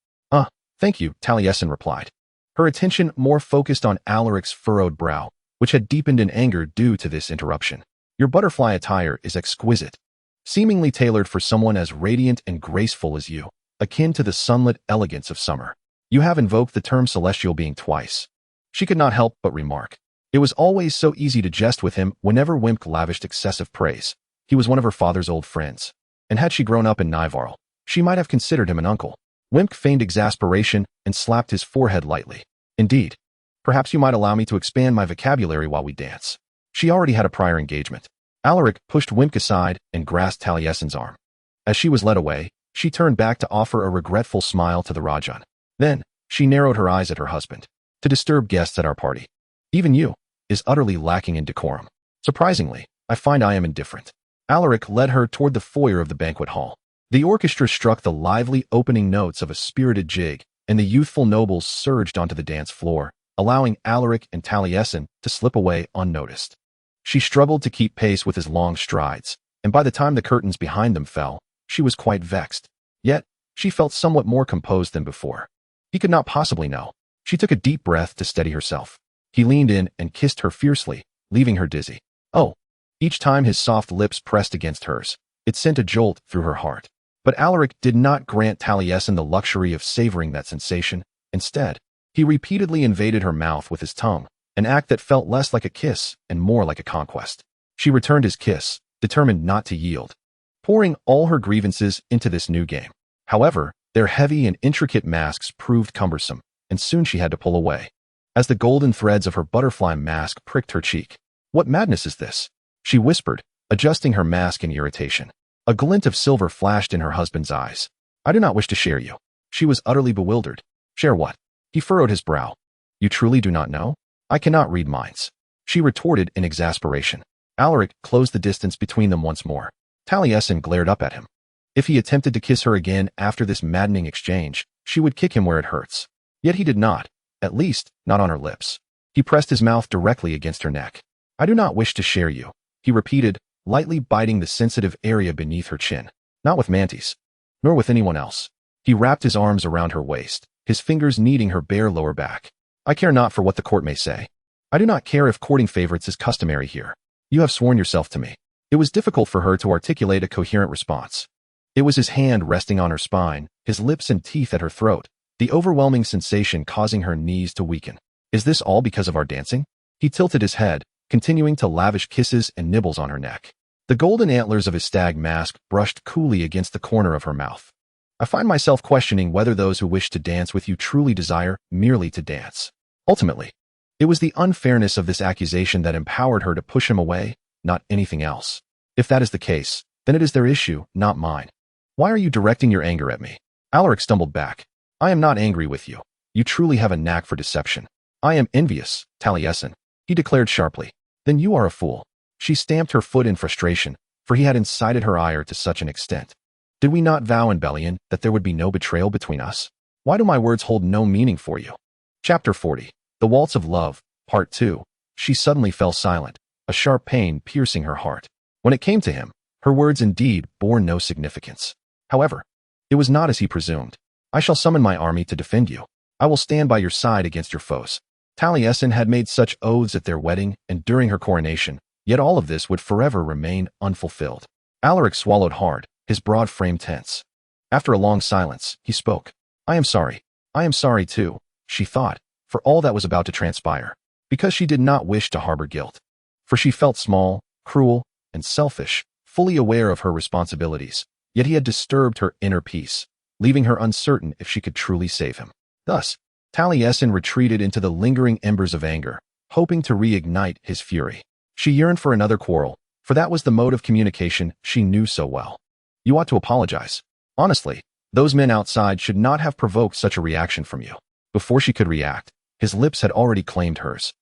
Thank you," Taliesin replied, her attention more focused on Alaric's furrowed brow, which had deepened in anger due to this interruption. "Your butterfly attire is exquisite, seemingly tailored for someone as radiant and graceful as you, akin to the sunlit elegance of summer. You have invoked the term celestial being twice." She could not help but remark. It was always so easy to jest with him whenever Wimp lavished excessive praise. He was one of her father's old friends, and had she grown up in Ninavarr, She might have considered him an uncle. Wimp feigned exasperation and slapped his forehead lightly. Indeed. Perhaps you might allow me to expand my vocabulary while we dance. She already had a prior engagement. Alaric pushed Wimp aside and grasped Taliesin's arm. As she was led away, she turned back to offer a regretful smile to the Rajan. Then, she narrowed her eyes at her husband. To disturb guests at our party, even you, is utterly lacking in decorum. Surprisingly, I find I am indifferent. Alaric led her toward the foyer of the banquet hall. The orchestra struck the lively opening notes of a spirited jig, and the youthful nobles surged onto the dance floor, allowing Alaric and Taliesin to slip away unnoticed. She struggled to keep pace with his long strides, and by the time the curtains behind them fell, she was quite vexed. Yet, she felt somewhat more composed than before. He could not possibly know. She took a deep breath to steady herself. He leaned in and kissed her fiercely, leaving her dizzy. Oh! Each time his soft lips pressed against hers, it sent a jolt through her heart. But Alaric did not grant Taliesin the luxury of savoring that sensation. Instead, he repeatedly invaded her mouth with his tongue, an act that felt less like a kiss and more like a conquest. She returned his kiss, determined not to yield, pouring all her grievances into this new game. However, their heavy and intricate masks proved cumbersome, and soon she had to pull away. As the golden threads of her butterfly mask pricked her cheek. What madness is this? She whispered, adjusting her mask in irritation. A glint of silver flashed in her husband's eyes. I do not wish to share you. She was utterly bewildered. Share what? He furrowed his brow. You truly do not know? I cannot read minds. She retorted in exasperation. Alaric closed the distance between them once more. Taliesin glared up at him. If he attempted to kiss her again after this maddening exchange, she would kick him where it hurts. Yet he did not, at least, not on her lips. He pressed his mouth directly against her neck. I do not wish to share you, he repeated, lightly biting the sensitive area beneath her chin. Not with Mantis. Nor with anyone else. He wrapped his arms around her waist, his fingers kneading her bare lower back. I care not for what the court may say. I do not care if courting favorites is customary here. You have sworn yourself to me. It was difficult for her to articulate a coherent response. It was his hand resting on her spine, his lips and teeth at her throat, the overwhelming sensation causing her knees to weaken. Is this all because of our dancing? He tilted his head, continuing to lavish kisses and nibbles on her neck. The golden antlers of his stag mask brushed coolly against the corner of her mouth. I find myself questioning whether those who wish to dance with you truly desire merely to dance. Ultimately, it was the unfairness of this accusation that empowered her to push him away, not anything else. If that is the case, then it is their issue, not mine. Why are you directing your anger at me? Alaric stumbled back. I am not angry with you. You truly have a knack for deception. I am envious, Taliesin, he declared sharply. Then you are a fool. She stamped her foot in frustration, for he had incited her ire to such an extent. Did we not vow in Belian that there would be no betrayal between us? Why do my words hold no meaning for you? Chapter 40. The Waltz of Love, Part 2. She suddenly fell silent, a sharp pain piercing her heart. When it came to him, her words indeed bore no significance. However, it was not as he presumed. I shall summon my army to defend you. I will stand by your side against your foes. Taliesin had made such oaths at their wedding and during her coronation, yet all of this would forever remain unfulfilled. Alaric swallowed hard, his broad frame tense. After a long silence, he spoke. I am sorry. I am sorry too, she thought, for all that was about to transpire, because she did not wish to harbor guilt. For she felt small, cruel, and selfish, fully aware of her responsibilities, yet he had disturbed her inner peace, leaving her uncertain if she could truly save him. Thus, Taliesin retreated into the lingering embers of anger, hoping to reignite his fury. She yearned for another quarrel, for that was the mode of communication she knew so well. You ought to apologize. Honestly, those men outside should not have provoked such a reaction from you. Before she could react, his lips had already claimed hers.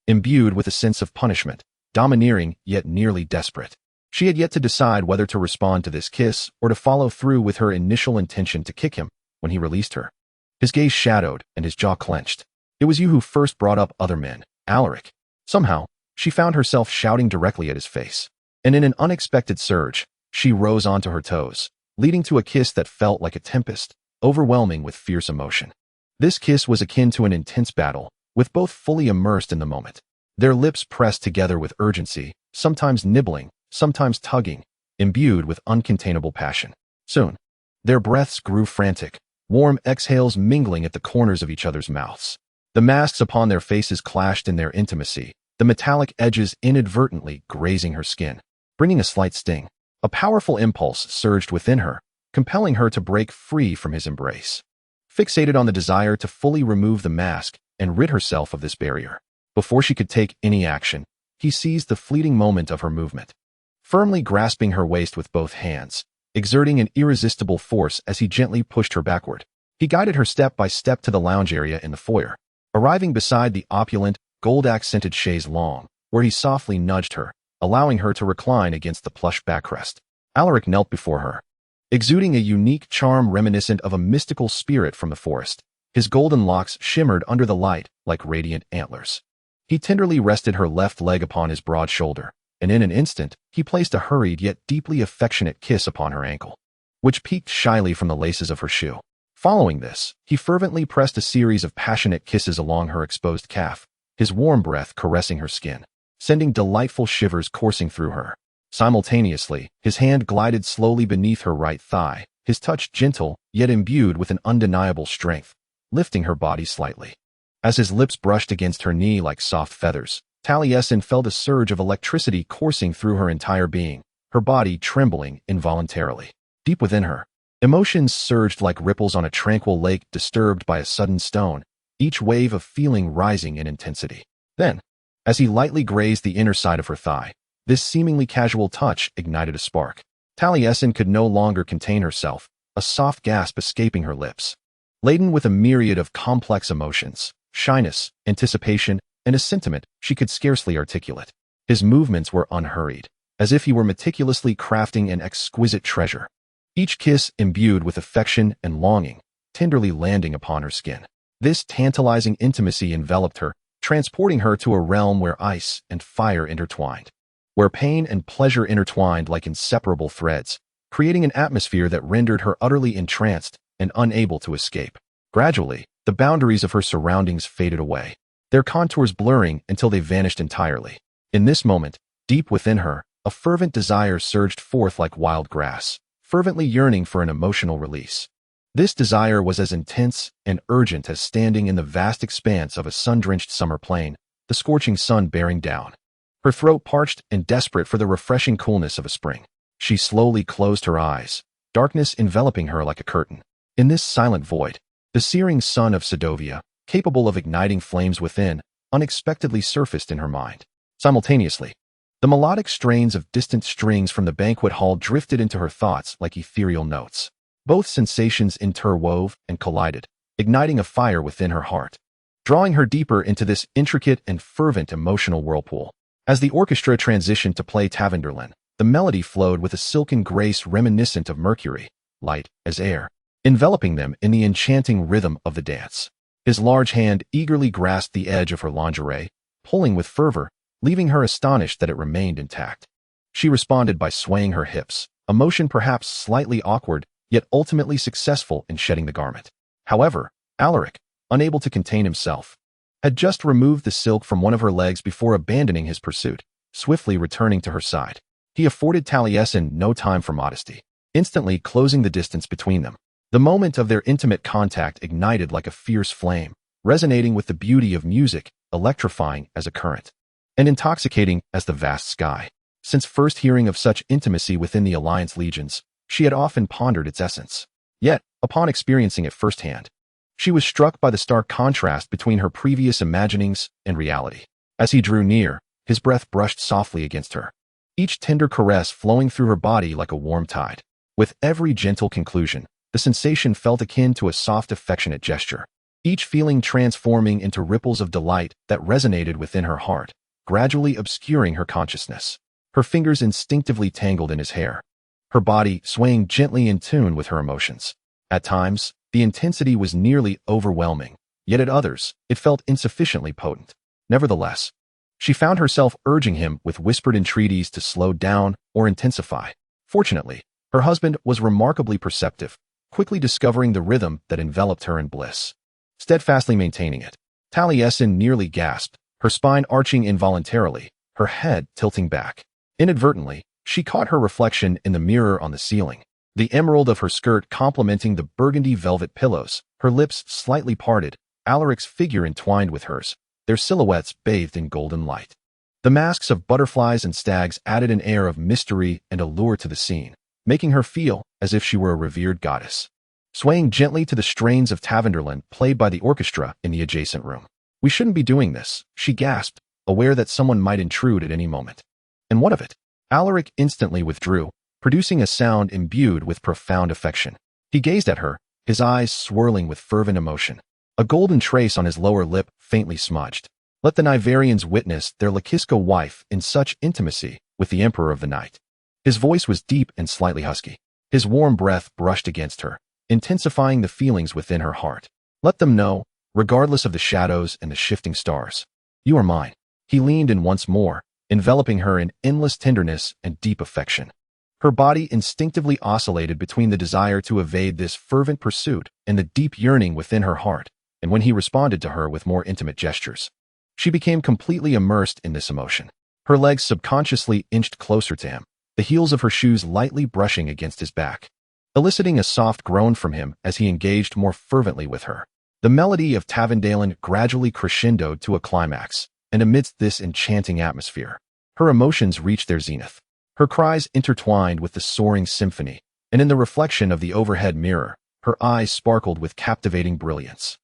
Imbued with a sense of punishment, domineering yet nearly desperate, she had yet to decide whether to respond to this kiss or to follow through with her initial intention to kick him when he released her. His gaze shadowed and his jaw clenched. It was you who first brought up other men, Alaric. Somehow, she found herself shouting directly at his face. And in an unexpected surge, she rose onto her toes, leading to a kiss that felt like a tempest, overwhelming with fierce emotion. This kiss was akin to an intense battle, with both fully immersed in the moment. Their lips pressed together with urgency, sometimes nibbling, sometimes tugging, imbued with uncontainable passion. Soon, their breaths grew frantic, warm exhales mingling at the corners of each other's mouths. The masks upon their faces clashed in their intimacy, the metallic edges inadvertently grazing her skin, bringing a slight sting. A powerful impulse surged within her, compelling her to break free from his embrace. Fixated on the desire to fully remove the mask and rid herself of this barrier. Before she could take any action, he seized the fleeting moment of her movement, firmly grasping her waist with both hands, exerting an irresistible force as he gently pushed her backward. He guided her step by step to the lounge area in the foyer, arriving beside the opulent, gold-accented chaise longue, where he softly nudged her, allowing her to recline against the plush backrest. Alaric knelt before her, exuding a unique charm reminiscent of a mystical spirit from the forest. His golden locks shimmered under the light like radiant antlers. He tenderly rested her left leg upon his broad shoulder, and in an instant, he placed a hurried yet deeply affectionate kiss upon her ankle, which peeked shyly from the laces of her shoe. Following this, he fervently pressed a series of passionate kisses along her exposed calf, his warm breath caressing her skin, sending delightful shivers coursing through her. Simultaneously, his hand glided slowly beneath her right thigh, his touch gentle, yet imbued with an undeniable strength, lifting her body slightly. As his lips brushed against her knee like soft feathers, Talasin felt a surge of electricity coursing through her entire being, her body trembling involuntarily. Deep within her, emotions surged like ripples on a tranquil lake disturbed by a sudden stone, each wave of feeling rising in intensity. Then, as he lightly grazed the inner side of her thigh, this seemingly casual touch ignited a spark. Talasin could no longer contain herself, a soft gasp escaping her lips. Laden with a myriad of complex emotions, shyness, anticipation, and a sentiment she could scarcely articulate. His movements were unhurried, as if he were meticulously crafting an exquisite treasure. Each kiss imbued with affection and longing, tenderly landing upon her skin. This tantalizing intimacy enveloped her, transporting her to a realm where ice and fire intertwined, where pain and pleasure intertwined like inseparable threads, creating an atmosphere that rendered her utterly entranced and unable to escape. Gradually, the boundaries of her surroundings faded away, their contours blurring until they vanished entirely. In this moment, deep within her, a fervent desire surged forth like wild grass, fervently yearning for an emotional release. This desire was as intense and urgent as standing in the vast expanse of a sun-drenched summer plain, the scorching sun bearing down. Her throat parched and desperate for the refreshing coolness of a spring. She slowly closed her eyes, darkness enveloping her like a curtain. In this silent void, the searing sun of Sedovia, capable of igniting flames within, unexpectedly surfaced in her mind. Simultaneously, the melodic strains of distant strings from the banquet hall drifted into her thoughts like ethereal notes. Both sensations interwove and collided, igniting a fire within her heart, drawing her deeper into this intricate and fervent emotional whirlpool. As the orchestra transitioned to play Tavanderlin, the melody flowed with a silken grace reminiscent of Mercury, light as air, enveloping them in the enchanting rhythm of the dance. His large hand eagerly grasped the edge of her lingerie, pulling with fervor, leaving her astonished that it remained intact. She responded by swaying her hips, a motion perhaps slightly awkward, yet ultimately successful in shedding the garment. However, Alaric, unable to contain himself, had just removed the silk from one of her legs before abandoning his pursuit, swiftly returning to her side. He afforded Talasin no time for modesty, instantly closing the distance between them. The moment of their intimate contact ignited like a fierce flame, resonating with the beauty of music, electrifying as a current, and intoxicating as the vast sky. Since first hearing of such intimacy within the Alliance legions, she had often pondered its essence. Yet, upon experiencing it firsthand, she was struck by the stark contrast between her previous imaginings and reality. As he drew near, his breath brushed softly against her, each tender caress flowing through her body like a warm tide. With every gentle conclusion, the sensation felt akin to a soft, affectionate gesture, each feeling transforming into ripples of delight that resonated within her heart, gradually obscuring her consciousness. Her fingers instinctively tangled in his hair, her body swaying gently in tune with her emotions. At times, the intensity was nearly overwhelming, yet at others, it felt insufficiently potent. Nevertheless, she found herself urging him with whispered entreaties to slow down or intensify. Fortunately, her husband was remarkably perceptive, quickly discovering the rhythm that enveloped her in bliss. Steadfastly maintaining it, Talasin nearly gasped, her spine arching involuntarily, her head tilting back. Inadvertently, she caught her reflection in the mirror on the ceiling, the emerald of her skirt complementing the burgundy velvet pillows, her lips slightly parted, Alaric's figure entwined with hers, their silhouettes bathed in golden light. The masks of butterflies and stags added an air of mystery and allure to the scene, making her feel as if she were a revered goddess. Swaying gently to the strains of Tavanderland played by the orchestra in the adjacent room. "We shouldn't be doing this," she gasped, aware that someone might intrude at any moment. "And what of it?" Alaric instantly withdrew, producing a sound imbued with profound affection. He gazed at her, his eyes swirling with fervent emotion. A golden trace on his lower lip faintly smudged. Let the Nivarians witness their Lakiska wife in such intimacy with the Emperor of the Night. His voice was deep and slightly husky. His warm breath brushed against her, intensifying the feelings within her heart. Let them know, regardless of the shadows and the shifting stars. "You are mine." He leaned in once more, enveloping her in endless tenderness and deep affection. Her body instinctively oscillated between the desire to evade this fervent pursuit and the deep yearning within her heart, and when he responded to her with more intimate gestures, she became completely immersed in this emotion. Her legs subconsciously inched closer to him, the heels of her shoes lightly brushing against his back, eliciting a soft groan from him as he engaged more fervently with her. The melody of Tavanderland gradually crescendoed to a climax, and amidst this enchanting atmosphere, her emotions reached their zenith. Her cries intertwined with the soaring symphony, and in the reflection of the overhead mirror, her eyes sparkled with captivating brilliance,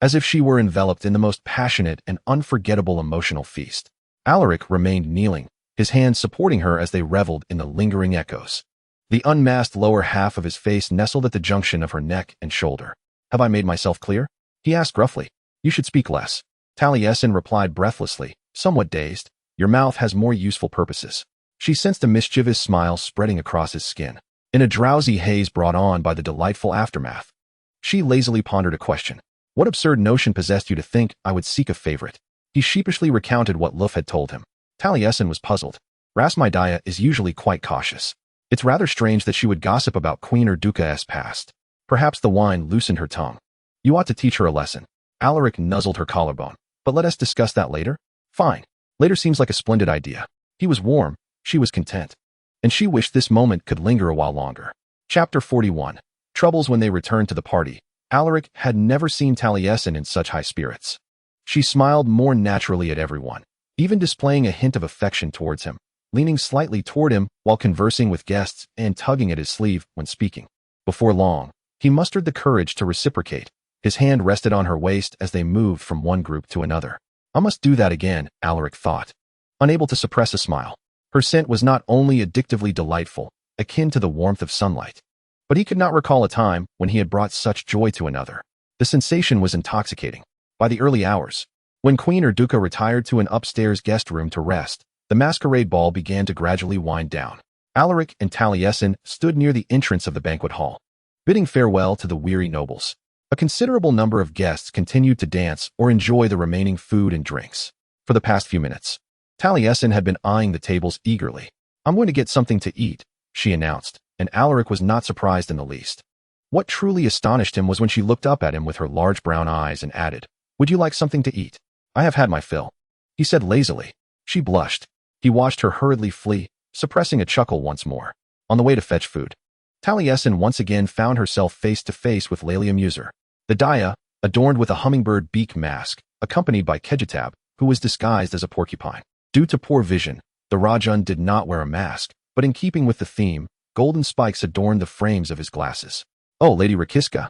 as if she were enveloped in the most passionate and unforgettable emotional feast. Alaric remained kneeling, his hands supporting her as they reveled in the lingering echoes. The unmasked lower half of his face nestled at the junction of her neck and shoulder. "Have I made myself clear?" he asked gruffly. "You should speak less." Taliesin replied breathlessly, somewhat dazed. "Your mouth has more useful purposes." She sensed a mischievous smile spreading across his skin, in a drowsy haze brought on by the delightful aftermath. She lazily pondered a question. "What absurd notion possessed you to think I would seek a favorite?" He sheepishly recounted what Luf had told him. Taliesin was puzzled. Rasmidaya is usually quite cautious. It's rather strange that she would gossip about Queen Erduka's past. Perhaps the wine loosened her tongue. "You ought to teach her a lesson." Alaric nuzzled her collarbone. "But let us discuss that later." "Fine. Later seems like a splendid idea." He was warm. She was content, and she wished this moment could linger a while longer. Chapter 41. Troubles. When they returned to the party, Alaric had never seen Taliesin in such high spirits. She smiled more naturally at everyone, even displaying a hint of affection towards him, leaning slightly toward him while conversing with guests and tugging at his sleeve when speaking. Before long, he mustered the courage to reciprocate. His hand rested on her waist as they moved from one group to another. "I must do that again," Alaric thought, unable to suppress a smile. Her scent was not only addictively delightful, akin to the warmth of sunlight, but he could not recall a time when he had brought such joy to another. The sensation was intoxicating. By the early hours, when Queen Erduka retired to an upstairs guest room to rest, the masquerade ball began to gradually wind down. Alaric and Taliesin stood near the entrance of the banquet hall, bidding farewell to the weary nobles. A considerable number of guests continued to dance or enjoy the remaining food and drinks. For the past few minutes, Taliesin had been eyeing the tables eagerly. "I'm going to get something to eat," she announced, and Alaric was not surprised in the least. What truly astonished him was when she looked up at him with her large brown eyes and added, "Would you like something to eat?" "I have had my fill," he said lazily. She blushed. He watched her hurriedly flee, suppressing a chuckle once more. On the way to fetch food, Taliesin once again found herself face to face with Lalia Muser. The Daya, adorned with a hummingbird beak mask, accompanied by Kejitab, who was disguised as a porcupine. Due to poor vision, the Rajun did not wear a mask, but in keeping with the theme, golden spikes adorned the frames of his glasses. "Oh, Lady Rakiska,"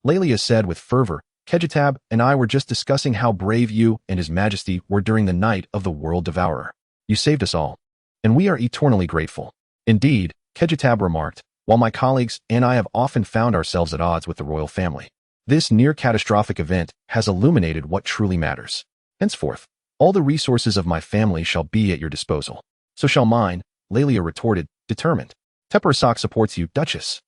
Lalia said with fervor, "Kejitab and I were just discussing how brave you and His Majesty were during the night of the World Devourer. You saved us all, and we are eternally grateful." "Indeed," Kejitab remarked, "while my colleagues and I have often found ourselves at odds with the royal family, this near-catastrophic event has illuminated what truly matters. Henceforth, all the resources of my family shall be at your disposal." "So shall mine," Lalia retorted, determined. "Teparasak supports you, Duchess."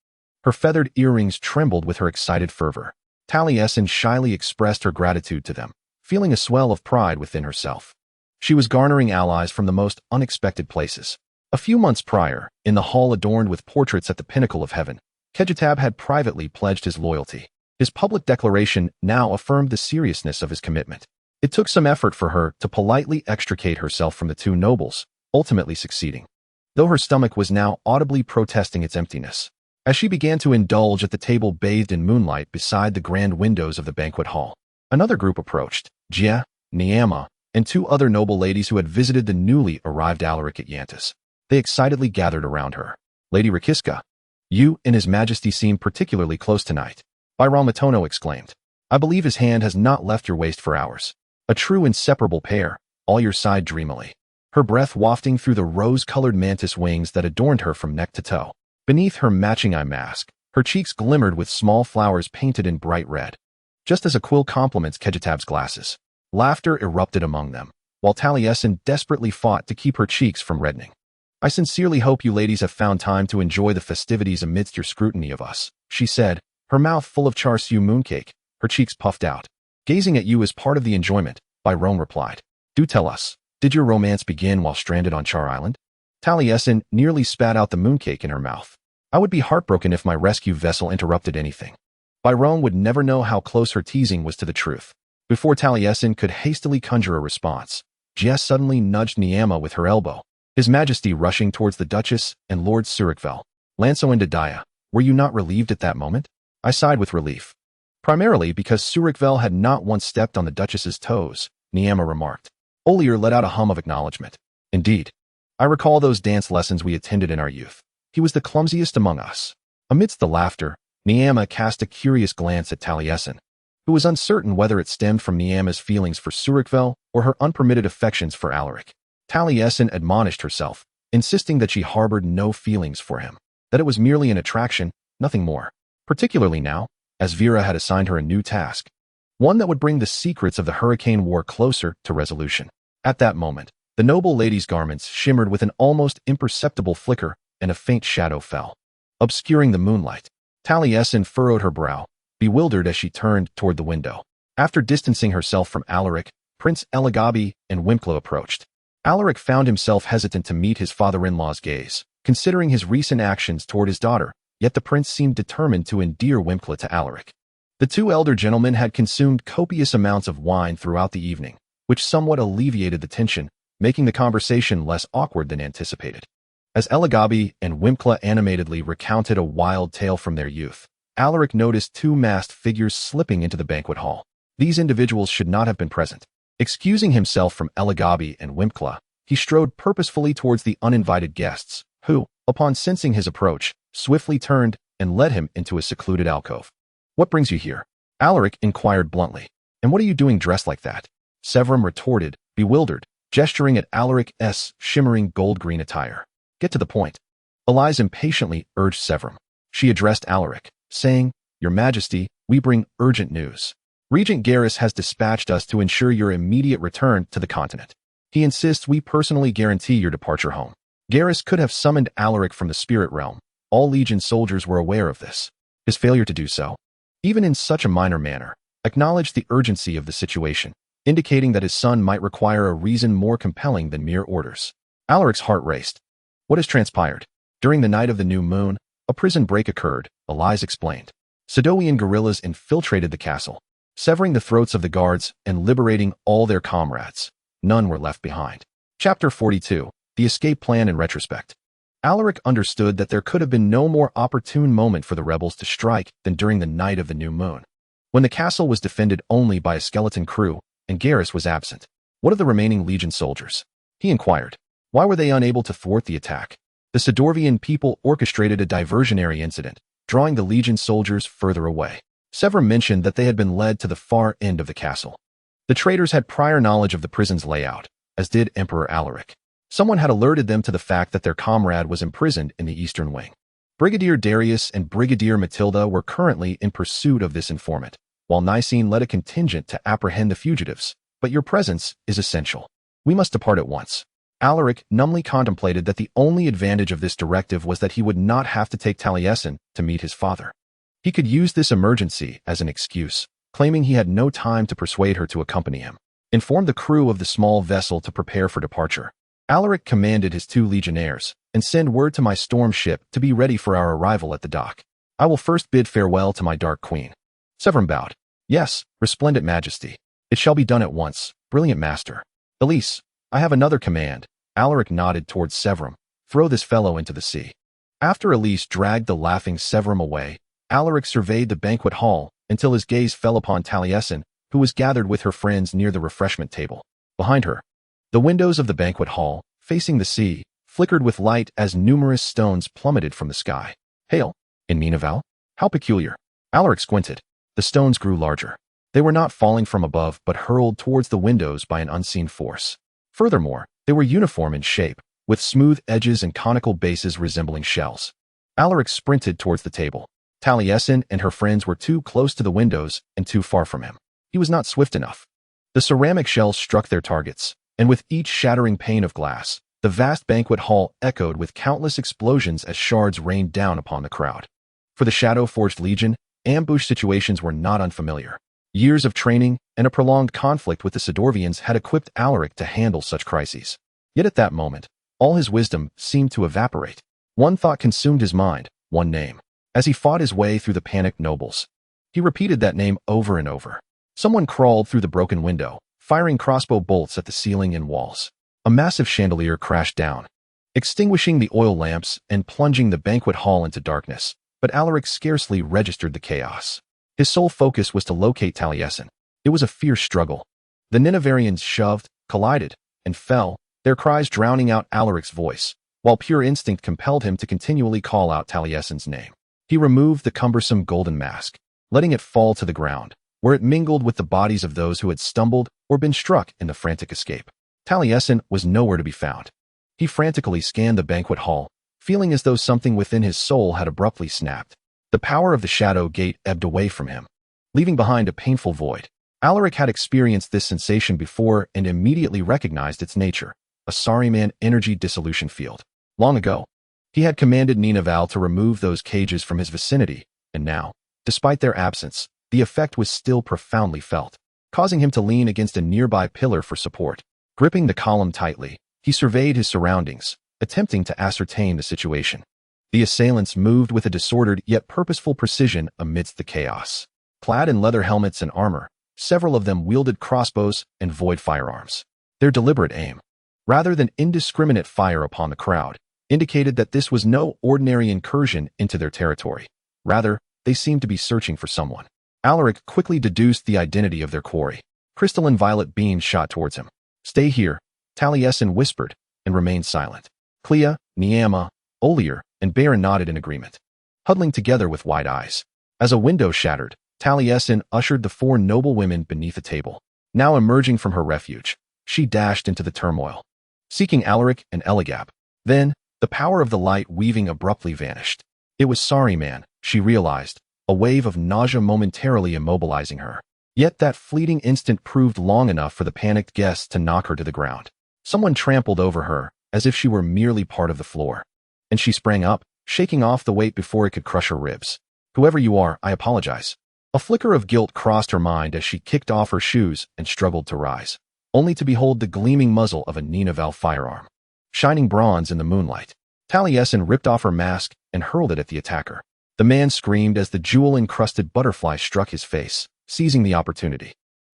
Her feathered earrings trembled with her excited fervor. Taliesin shyly expressed her gratitude to them, feeling a swell of pride within herself. She was garnering allies from the most unexpected places. A few months prior, in the hall adorned with portraits at the pinnacle of heaven, Kejitab had privately pledged his loyalty. His public declaration now affirmed the seriousness of his commitment. It took some effort for her to politely extricate herself from the two nobles, ultimately succeeding, though her stomach was now audibly protesting its emptiness. As she began to indulge at the table bathed in moonlight beside the grand windows of the banquet hall, another group approached, Jia, Niama, and two other noble ladies who had visited the newly arrived Alaric at Yantas. They excitedly gathered around her. "Lady Rakiska." You and His Majesty seem particularly close tonight, Byron exclaimed. I believe his hand has not left your waist for hours. A true inseparable pair, all your sighed dreamily, her breath wafting through the rose-colored mantis wings that adorned her from neck to toe. Beneath her matching eye mask, her cheeks glimmered with small flowers painted in bright red. Just as a quill compliments Kegetab's glasses. Laughter erupted among them, while Taliesin desperately fought to keep her cheeks from reddening. I sincerely hope you ladies have found time to enjoy the festivities amidst your scrutiny of us, she said, her mouth full of char siu mooncake, her cheeks puffed out. Gazing at you is part of the enjoyment, Byron replied. Do tell us, did your romance begin while stranded on Char Island? Taliesin nearly spat out the mooncake in her mouth. I would be heartbroken if my rescue vessel interrupted anything. Byron would never know how close her teasing was to the truth. Before Taliesin could hastily conjure a response, Jess suddenly nudged Niamh with her elbow, His Majesty rushing towards the Duchess and Lord Surikvel. Lanso and Dadiah, were you not relieved at that moment? I sighed with relief. Primarily because Surikvel had not once stepped on the Duchess's toes, Niamh remarked. Olier let out a hum of acknowledgement. Indeed. I recall those dance lessons we attended in our youth. He was the clumsiest among us. Amidst the laughter, Niamh cast a curious glance at Taliesin, who was uncertain whether it stemmed from Niamh's feelings for Surikvel or her unpermitted affections for Alaric. Taliesin admonished herself, insisting that she harbored no feelings for him, that it was merely an attraction, nothing more. Particularly now, as Vera had assigned her a new task, one that would bring the secrets of the Hurricane War closer to resolution. At that moment, the noble lady's garments shimmered with an almost imperceptible flicker, and a faint shadow fell, obscuring the moonlight. Taliesin furrowed her brow, bewildered as she turned toward the window. After distancing herself from Alaric, Prince Elagabi and Wimpla approached. Alaric found himself hesitant to meet his father-in-law's gaze, considering his recent actions toward his daughter, yet the prince seemed determined to endear Wimpla to Alaric. The two elder gentlemen had consumed copious amounts of wine throughout the evening, which somewhat alleviated the tension, making the conversation less awkward than anticipated. As Elagabi and Wimpla animatedly recounted a wild tale from their youth, Alaric noticed two masked figures slipping into the banquet hall. These individuals should not have been present. Excusing himself from Elagabi and Wimpla, he strode purposefully towards the uninvited guests, who, upon sensing his approach, swiftly turned and led him into a secluded alcove. What brings you here? Alaric inquired bluntly. And what are you doing dressed like that? Severum retorted, bewildered, gesturing at Alaric's shimmering gold-green attire. Get to the point. Elise impatiently urged Severum. She addressed Alaric, saying, Your Majesty, we bring urgent news. Regent Garrus has dispatched us to ensure your immediate return to the continent. He insists we personally guarantee your departure home. Garrus could have summoned Alaric from the spirit realm. All Legion soldiers were aware of this. His failure to do so, even in such a minor manner, acknowledged the urgency of the situation, indicating that his son might require a reason more compelling than mere orders. Alaric's heart raced. What has transpired? During the night of the new moon, a prison break occurred, Elise explained. Sadoian guerrillas infiltrated the castle, severing the throats of the guards and liberating all their comrades. None were left behind. Chapter 42, The Escape Plan in Retrospect. Alaric understood that there could have been no more opportune moment for the rebels to strike than during the night of the new moon, when the castle was defended only by a skeleton crew and Garrus was absent. What of the remaining Legion soldiers? He inquired. Why were they unable to thwart the attack? The Sidorvian people orchestrated a diversionary incident, drawing the Legion soldiers further away. Severum mentioned that they had been led to the far end of the castle. The traitors had prior knowledge of the prison's layout, as did Emperor Alaric. Someone had alerted them to the fact that their comrade was imprisoned in the eastern wing. Brigadier Darius and Brigadier Matilda were currently in pursuit of this informant, while Nicene led a contingent to apprehend the fugitives. But your presence is essential. We must depart at once. Alaric numbly contemplated that the only advantage of this directive was that he would not have to take Taliesin to meet his father. He could use this emergency as an excuse, claiming he had no time to persuade her to accompany him. Inform the crew of the small vessel to prepare for departure. Alaric commanded his 2 legionnaires, and send word to my storm ship to be ready for our arrival at the dock. I will first bid farewell to my Dark Queen. Severum bowed. Yes, resplendent Majesty. It shall be done at once, brilliant Master. Elise, I have another command. Alaric nodded towards Severum. Throw this fellow into the sea. After Elise dragged the laughing Severum away, Alaric surveyed the banquet hall until his gaze fell upon Taliesin, who was gathered with her friends near the refreshment table. Behind her, the windows of the banquet hall, facing the sea, flickered with light as numerous stones plummeted from the sky. Hail, in Ninavarr? How peculiar. Alaric squinted. The stones grew larger. They were not falling from above, but hurled towards the windows by an unseen force. Furthermore, they were uniform in shape, with smooth edges and conical bases resembling shells. Alaric sprinted towards the table. Talasin and her friends were too close to the windows and too far from him. He was not swift enough. The ceramic shells struck their targets, and with each shattering pane of glass, the vast banquet hall echoed with countless explosions as shards rained down upon the crowd. For the Shadow-Forged Legion, ambush situations were not unfamiliar. Years of training and a prolonged conflict with the Sidorvians had equipped Alaric to handle such crises. Yet at that moment, all his wisdom seemed to evaporate. One thought consumed his mind, one name. As he fought his way through the panicked nobles, he repeated that name over and over. Someone crawled through the broken window, firing crossbow bolts at the ceiling and walls. A massive chandelier crashed down, extinguishing the oil lamps and plunging the banquet hall into darkness, but Alaric scarcely registered the chaos. His sole focus was to locate Talasin. It was a fierce struggle. The Ninavarrians shoved, collided, and fell, their cries drowning out Alaric's voice, while pure instinct compelled him to continually call out Talasin's name. He removed the cumbersome golden mask, letting it fall to the ground, where it mingled with the bodies of those who had stumbled or been struck in the frantic escape. Talasin was nowhere to be found. He frantically scanned the banquet hall, feeling as though something within his soul had abruptly snapped. The power of the shadow gate ebbed away from him, leaving behind a painful void. Alaric had experienced this sensation before and immediately recognized its nature, a Saruman energy dissolution field. Long ago, he had commanded Ninavarr to remove those cages from his vicinity, and now, despite their absence, the effect was still profoundly felt, causing him to lean against a nearby pillar for support. Gripping the column tightly, he surveyed his surroundings, attempting to ascertain the situation. The assailants moved with a disordered yet purposeful precision amidst the chaos. Clad in leather helmets and armor, several of them wielded crossbows and void firearms. Their deliberate aim, rather than indiscriminate fire upon the crowd, indicated that this was no ordinary incursion into their territory. Rather, they seemed to be searching for someone. Alaric quickly deduced the identity of their quarry. Crystalline violet beams shot towards him. "Stay here," Talasin whispered, and remained silent. Clea, Niamh, Olier, and Baron nodded in agreement, huddling together with wide eyes. As a window shattered, Talasin ushered the four noble women beneath a table. Now emerging from her refuge, she dashed into the turmoil, seeking Alaric and Eligab. Then, the power of the light weaving abruptly vanished. It was Saruman, she realized, a wave of nausea momentarily immobilizing her. Yet that fleeting instant proved long enough for the panicked guests to knock her to the ground. Someone trampled over her, as if she were merely part of the floor. And she sprang up, shaking off the weight before it could crush her ribs. "Whoever you are, I apologize." A flicker of guilt crossed her mind as she kicked off her shoes and struggled to rise, only to behold the gleaming muzzle of a Ninavarr firearm, shining bronze in the moonlight. Talasin ripped off her mask and hurled it at the attacker. The man screamed as the jewel-encrusted butterfly struck his face, seizing the opportunity.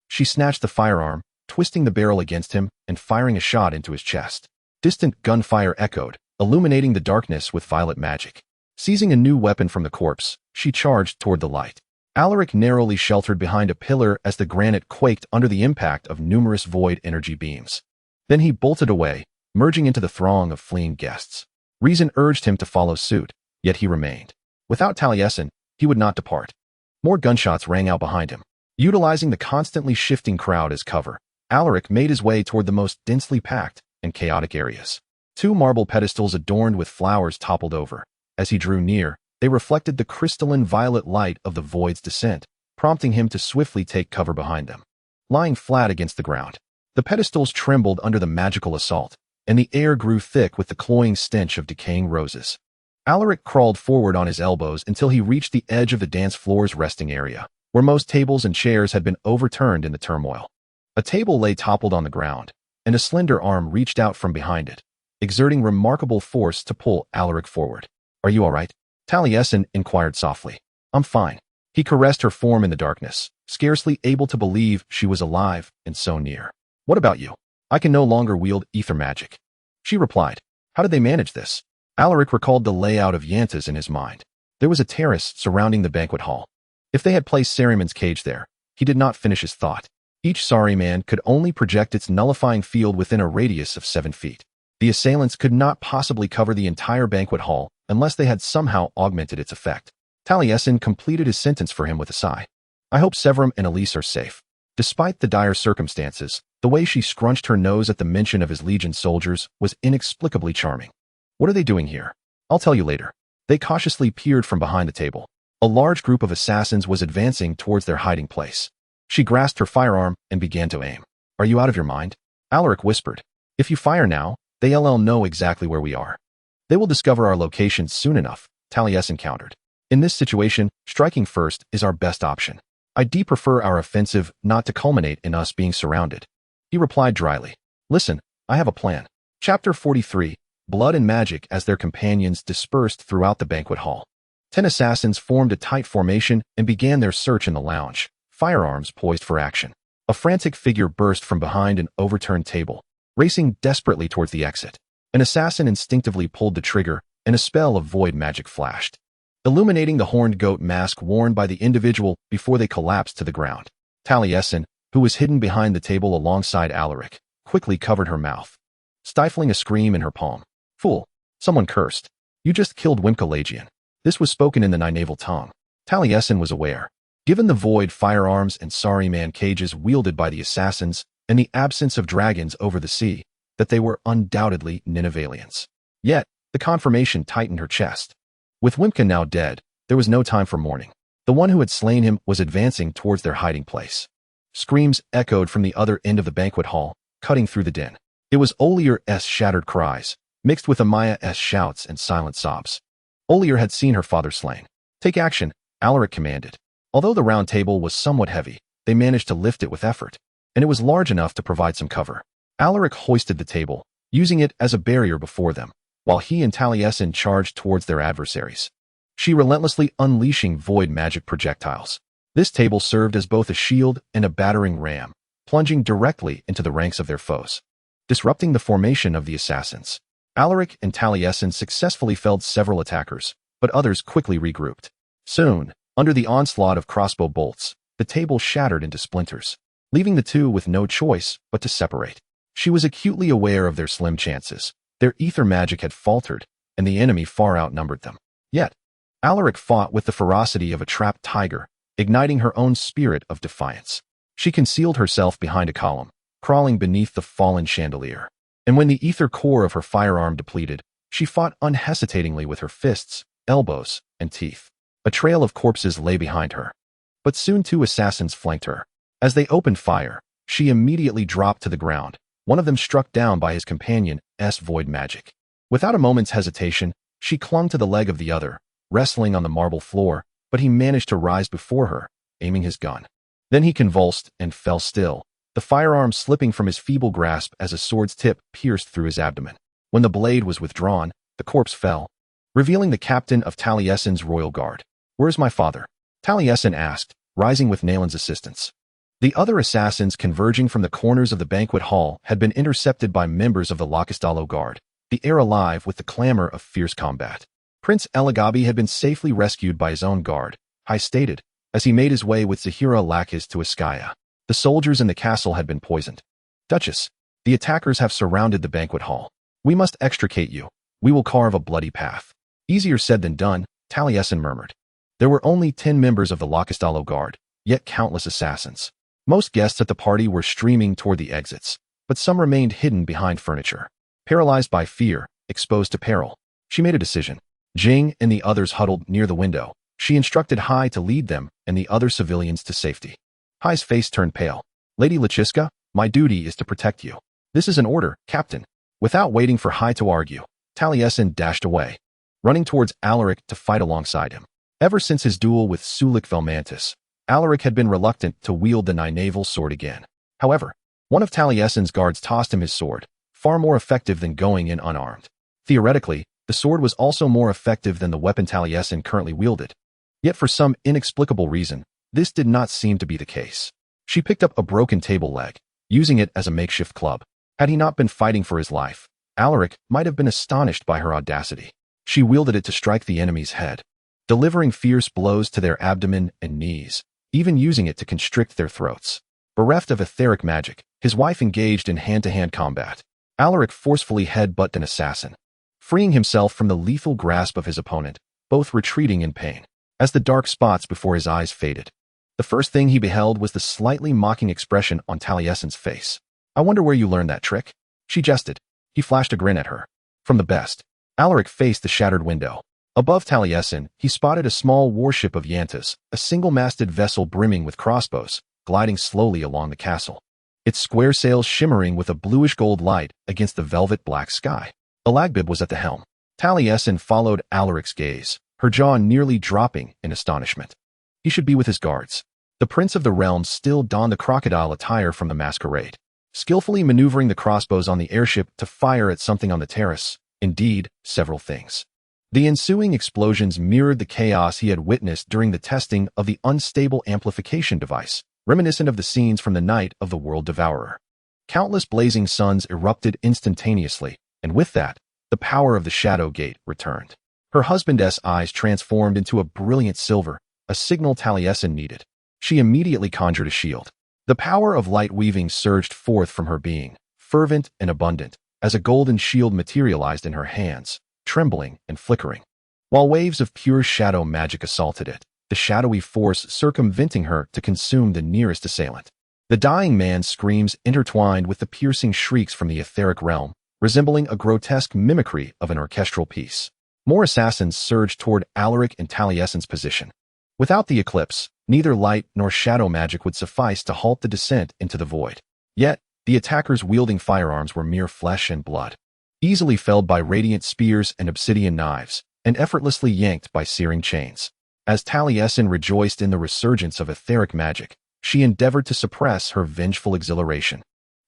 She snatched the firearm, twisting the barrel against him and firing a shot into his chest. Distant gunfire echoed, illuminating the darkness with violet magic. Seizing a new weapon from the corpse, she charged toward the light. Alaric narrowly sheltered behind a pillar as the granite quaked under the impact of numerous void energy beams. Then he bolted away, merging into the throng of fleeing guests. Reason urged him to follow suit, yet he remained. Without Talasin, he would not depart. More gunshots rang out behind him. Utilizing the constantly shifting crowd as cover, Alaric made his way toward the most densely packed and chaotic areas. Two marble pedestals adorned with flowers toppled over. As he drew near, they reflected the crystalline violet light of the void's descent, prompting him to swiftly take cover behind them. Lying flat against the ground, the pedestals trembled under the magical assault, and the air grew thick with the cloying stench of decaying roses. Alaric crawled forward on his elbows until he reached the edge of the dance floor's resting area, where most tables and chairs had been overturned in the turmoil. A table lay toppled on the ground, and a slender arm reached out from behind it, exerting remarkable force to pull Alaric forward. "Are you all right?" Talasin inquired softly. "I'm fine." He caressed her form in the darkness, scarcely able to believe she was alive and so near. "What about you?" "I can no longer wield ether magic," she replied. "How did they manage this?" Alaric recalled the layout of Yanta's in his mind. There was a terrace surrounding the banquet hall. If they had placed Saruman's cage there, he did not finish his thought. Each Saruman could only project its nullifying field within a radius of 7 feet. The assailants could not possibly cover the entire banquet hall unless they had somehow augmented its effect. Taliesin completed his sentence for him with a sigh. I hope Severum and Elise are safe. Despite the dire circumstances, the way she scrunched her nose at the mention of his legion soldiers was inexplicably charming. What are they doing here? I'll tell you later. They cautiously peered from behind the table. A large group of assassins was advancing towards their hiding place. She grasped her firearm and began to aim. Are you out of your mind? Alaric whispered. If you fire now, they'll know exactly where we are. They will discover our location soon enough, Taliesin countered. In this situation, striking first is our best option. I prefer our offensive not to culminate in us being surrounded. He replied dryly. Listen, I have a plan. Chapter 43, Blood and Magic. As their companions dispersed throughout the banquet hall, 10 assassins formed a tight formation and began their search in the lounge, firearms poised for action. A frantic figure burst from behind an overturned table, racing desperately towards the exit. An assassin instinctively pulled the trigger, and a spell of void magic flashed, illuminating the horned goat mask worn by the individual before they collapsed to the ground. Taliesin, who was hidden behind the table alongside Alaric, quickly covered her mouth, stifling a scream in her palm. Fool! Someone cursed. You just killed Wimka Lagian. This was spoken in the Ninavarr tongue. Taliesin was aware, given the void firearms and Saariman cages wielded by the assassins and the absence of dragons over the sea, that they were undoubtedly Ninavallians. Yet, the confirmation tightened her chest. With Wimka now dead, there was no time for mourning. The one who had slain him was advancing towards their hiding place. Screams echoed from the other end of the banquet hall, cutting through the din. It was Olier's shattered cries, mixed with Amaya's shouts and silent sobs. Olier had seen her father slain. Take action, Alaric commanded. Although the round table was somewhat heavy, they managed to lift it with effort, and it was large enough to provide some cover. Alaric hoisted the table, using it as a barrier before them, while he and Taliesin charged towards their adversaries, she relentlessly unleashing void magic projectiles. This table served as both a shield and a battering ram, plunging directly into the ranks of their foes, disrupting the formation of the assassins. Alaric and Taliesin successfully felled several attackers, but others quickly regrouped. Soon, under the onslaught of crossbow bolts, the table shattered into splinters, leaving the two with no choice but to separate. She was acutely aware of their slim chances. Their ether magic had faltered, and the enemy far outnumbered them. Yet, Alaric fought with the ferocity of a trapped tiger, igniting her own spirit of defiance. She concealed herself behind a column, crawling beneath the fallen chandelier. And when the ether core of her firearm depleted, she fought unhesitatingly with her fists, elbows, and teeth. A trail of corpses lay behind her. But soon 2 assassins flanked her. As they opened fire, she immediately dropped to the ground, one of them struck down by his companion's void magic. Without a moment's hesitation, she clung to the leg of the other, wrestling on the marble floor, but he managed to rise before her, aiming his gun. Then he convulsed and fell still, the firearm slipping from his feeble grasp as a sword's tip pierced through his abdomen. When the blade was withdrawn, the corpse fell, revealing the captain of Taliesin's royal guard. Where's my father? Taliesin asked, rising with Naelin's assistance. The other assassins converging from the corners of the banquet hall had been intercepted by members of the Lakistallo Guard, the air alive with the clamor of fierce combat. Prince Elagabi had been safely rescued by his own guard, High stated, as he made his way with Zahira Lakis to Iskaya. The soldiers in the castle had been poisoned. Duchess, the attackers have surrounded the banquet hall. We must extricate you. We will carve a bloody path. Easier said than done, Taliesin murmured. There were only 10 members of the Lakistallo Guard, yet countless assassins. Most guests at the party were streaming toward the exits, but some remained hidden behind furniture. Paralyzed by fear, exposed to peril, she made a decision. Jing and the others huddled near the window. She instructed Hai to lead them and the other civilians to safety. Hai's face turned pale. Lady Lachiska, my duty is to protect you. This is an order, Captain. Without waiting for Hai to argue, Taliesin dashed away, running towards Alaric to fight alongside him. Ever since his duel with Sulik Velmantis, Alaric had been reluctant to wield the Ninavarr sword again. However, one of Taliesin's guards tossed him his sword, far more effective than going in unarmed. Theoretically, the sword was also more effective than the weapon Taliesin currently wielded. Yet for some inexplicable reason, this did not seem to be the case. She picked up a broken table leg, using it as a makeshift club. Had he not been fighting for his life, Alaric might have been astonished by her audacity. She wielded it to strike the enemy's head, delivering fierce blows to their abdomen and knees, even using it to constrict their throats. Bereft of etheric magic, his wife engaged in hand-to-hand combat. Alaric forcefully headbutted an assassin, freeing himself from the lethal grasp of his opponent, both retreating in pain. As the dark spots before his eyes faded, the first thing he beheld was the slightly mocking expression on Taliesin's face. "I wonder where you learned that trick?" She jested. He flashed a grin at her. "From the best." Alaric faced the shattered window. Above Taliesin, he spotted a small warship of Yantas, a single-masted vessel brimming with crossbows, gliding slowly along the castle, its square sails shimmering with a bluish-gold light against the velvet-black sky. Alagbib was at the helm. Taliesin followed Alaric's gaze, her jaw nearly dropping in astonishment. He should be with his guards. The Prince of the Realms still donned the crocodile attire from the masquerade, skillfully maneuvering the crossbows on the airship to fire at something on the terrace, indeed, several things. The ensuing explosions mirrored the chaos he had witnessed during the testing of the unstable amplification device, reminiscent of the scenes from the night of the World Devourer. Countless blazing suns erupted instantaneously, and with that, the power of the Shadow Gate returned. Her husband's eyes transformed into a brilliant silver, a signal Taliesin needed. She immediately conjured a shield. The power of light weaving surged forth from her being, fervent and abundant, as a golden shield materialized in her hands, trembling and flickering. While waves of pure shadow magic assaulted it, the shadowy force circumventing her to consume the nearest assailant. The dying man's screams intertwined with the piercing shrieks from the etheric realm, resembling a grotesque mimicry of an orchestral piece. More assassins surged toward Alaric and Taliesin's position. Without the eclipse, neither light nor shadow magic would suffice to halt the descent into the void. Yet, the attackers wielding firearms were mere flesh and blood, easily felled by radiant spears and obsidian knives, and effortlessly yanked by searing chains. As Taliesin rejoiced in the resurgence of etheric magic, she endeavored to suppress her vengeful exhilaration.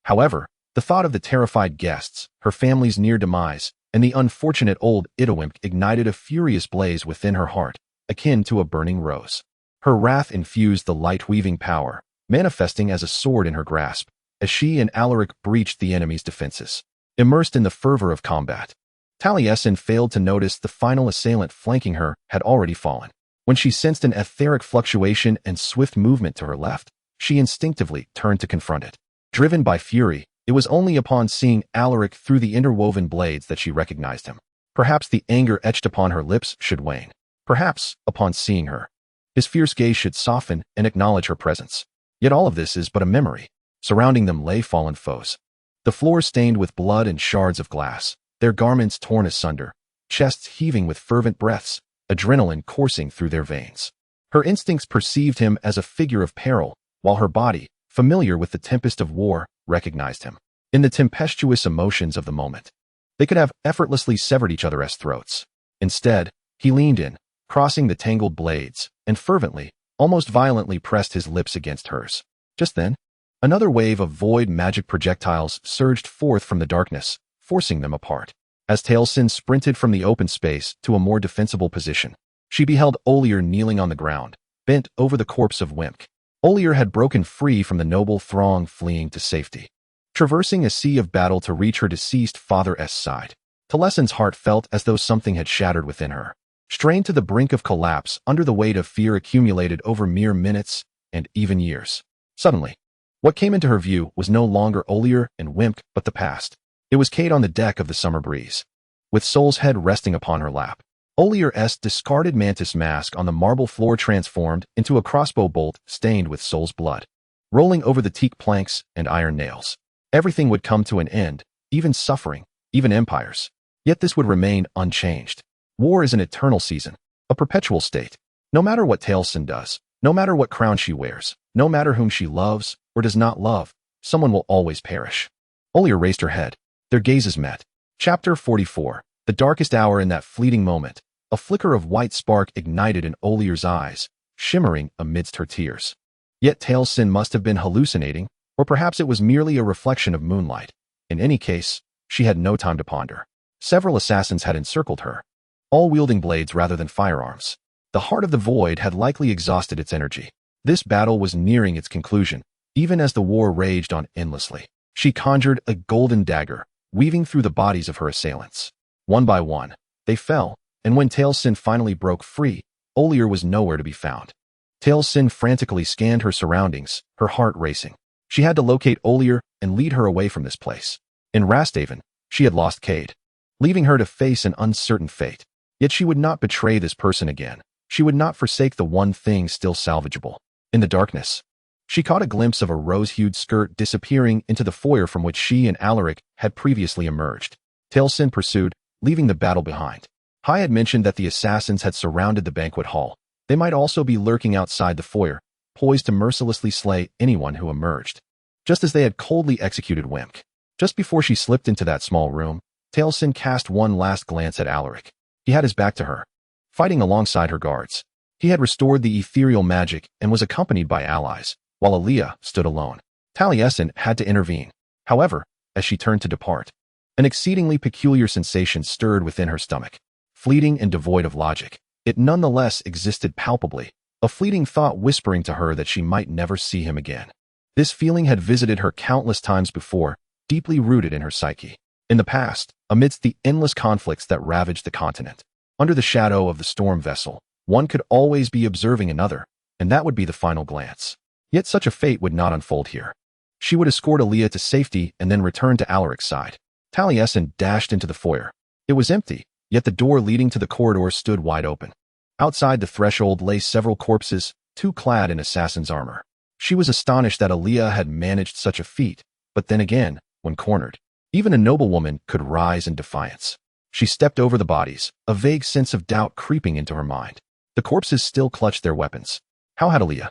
However, the thought of the terrified guests, her family's near demise, and the unfortunate old Idawimp ignited a furious blaze within her heart, akin to a burning rose. Her wrath infused the light-weaving power, manifesting as a sword in her grasp, as she and Alaric breached the enemy's defenses. Immersed in the fervor of combat, Taliesin failed to notice the final assailant flanking her had already fallen. When she sensed an etheric fluctuation and swift movement to her left, she instinctively turned to confront it. Driven by fury, it was only upon seeing Alaric through the interwoven blades that she recognized him. Perhaps the anger etched upon her lips should wane. Perhaps, upon seeing her, his fierce gaze should soften and acknowledge her presence. Yet all of this is but a memory. Surrounding them lay fallen foes. The floor stained with blood and shards of glass, their garments torn asunder, chests heaving with fervent breaths, adrenaline coursing through their veins. Her instincts perceived him as a figure of peril, while her body, familiar with the tempest of war, recognized him. In the tempestuous emotions of the moment, they could have effortlessly severed each other's throats. Instead, he leaned in, crossing the tangled blades, and fervently, almost violently pressed his lips against hers. Just then, another wave of void magic projectiles surged forth from the darkness, forcing them apart. As Taliesin sprinted from the open space to a more defensible position, she beheld Olier kneeling on the ground, bent over the corpse of Wimp. Olier had broken free from the noble throng fleeing to safety, traversing a sea of battle to reach her deceased father's side. Talasin's heart felt as though something had shattered within her, strained to the brink of collapse under the weight of fear accumulated over mere minutes and even years. Suddenly, what came into her view was no longer Olier and Wimp, but the past. It was Kate on the deck of the Summer Breeze, with Sol's head resting upon her lap. Olier's discarded mantis mask on the marble floor transformed into a crossbow bolt stained with Sol's blood, rolling over the teak planks and iron nails. Everything would come to an end, even suffering, even empires. Yet this would remain unchanged. War is an eternal season, a perpetual state. No matter what Taliesin does, no matter what crown she wears, no matter whom she loves or does not love, someone will always perish. Olier raised her head. Their gazes met. Chapter 44. The darkest hour. In that fleeting moment, a flicker of white spark ignited in Olier's eyes, shimmering amidst her tears. Yet Taliesin must have been hallucinating, or perhaps it was merely a reflection of moonlight. In any case, she had no time to ponder. Several assassins had encircled her, all wielding blades rather than firearms. The heart of the void had likely exhausted its energy. This battle was nearing its conclusion, even as the war raged on endlessly. She conjured a golden dagger, weaving through the bodies of her assailants. One by one, they fell, and when Taliesin finally broke free, Olier was nowhere to be found. Taliesin frantically scanned her surroundings, her heart racing. She had to locate Olier and lead her away from this place. In Rasthaven, she had lost Cade. leaving her to face an uncertain fate. Yet she would not betray this person again. She would not forsake the one thing still salvageable. In the darkness, she caught a glimpse of a rose-hued skirt disappearing into the foyer from which she and Alaric had previously emerged. Talasin pursued, leaving the battle behind. Hai had mentioned that the assassins had surrounded the banquet hall. They might also be lurking outside the foyer, poised to mercilessly slay anyone who emerged, just as they had coldly executed Wimk. Just before she slipped into that small room, Talasin cast one last glance at Alaric. He had his back to her, fighting alongside her guards. He had restored the ethereal magic and was accompanied by allies, while Aaliyah stood alone. Taliesin had to intervene. However, as she turned to depart, an exceedingly peculiar sensation stirred within her stomach. Fleeting and devoid of logic, it nonetheless existed palpably, a fleeting thought whispering to her that she might never see him again. This feeling had visited her countless times before, deeply rooted in her psyche. In the past, amidst the endless conflicts that ravaged the continent, under the shadow of the storm vessel, one could always be observing another, and that would be the final glance. Yet such a fate would not unfold here. She would escort Aaliyah to safety and then return to Alaric's side. Taliesin dashed into the foyer. It was empty, yet the door leading to the corridor stood wide open. Outside the threshold lay several corpses, two clad in assassin's armor. She was astonished that Aaliyah had managed such a feat, but then again, when cornered, even a noblewoman could rise in defiance. She stepped over the bodies, a vague sense of doubt creeping into her mind. The corpses still clutched their weapons. How had Aaliyah?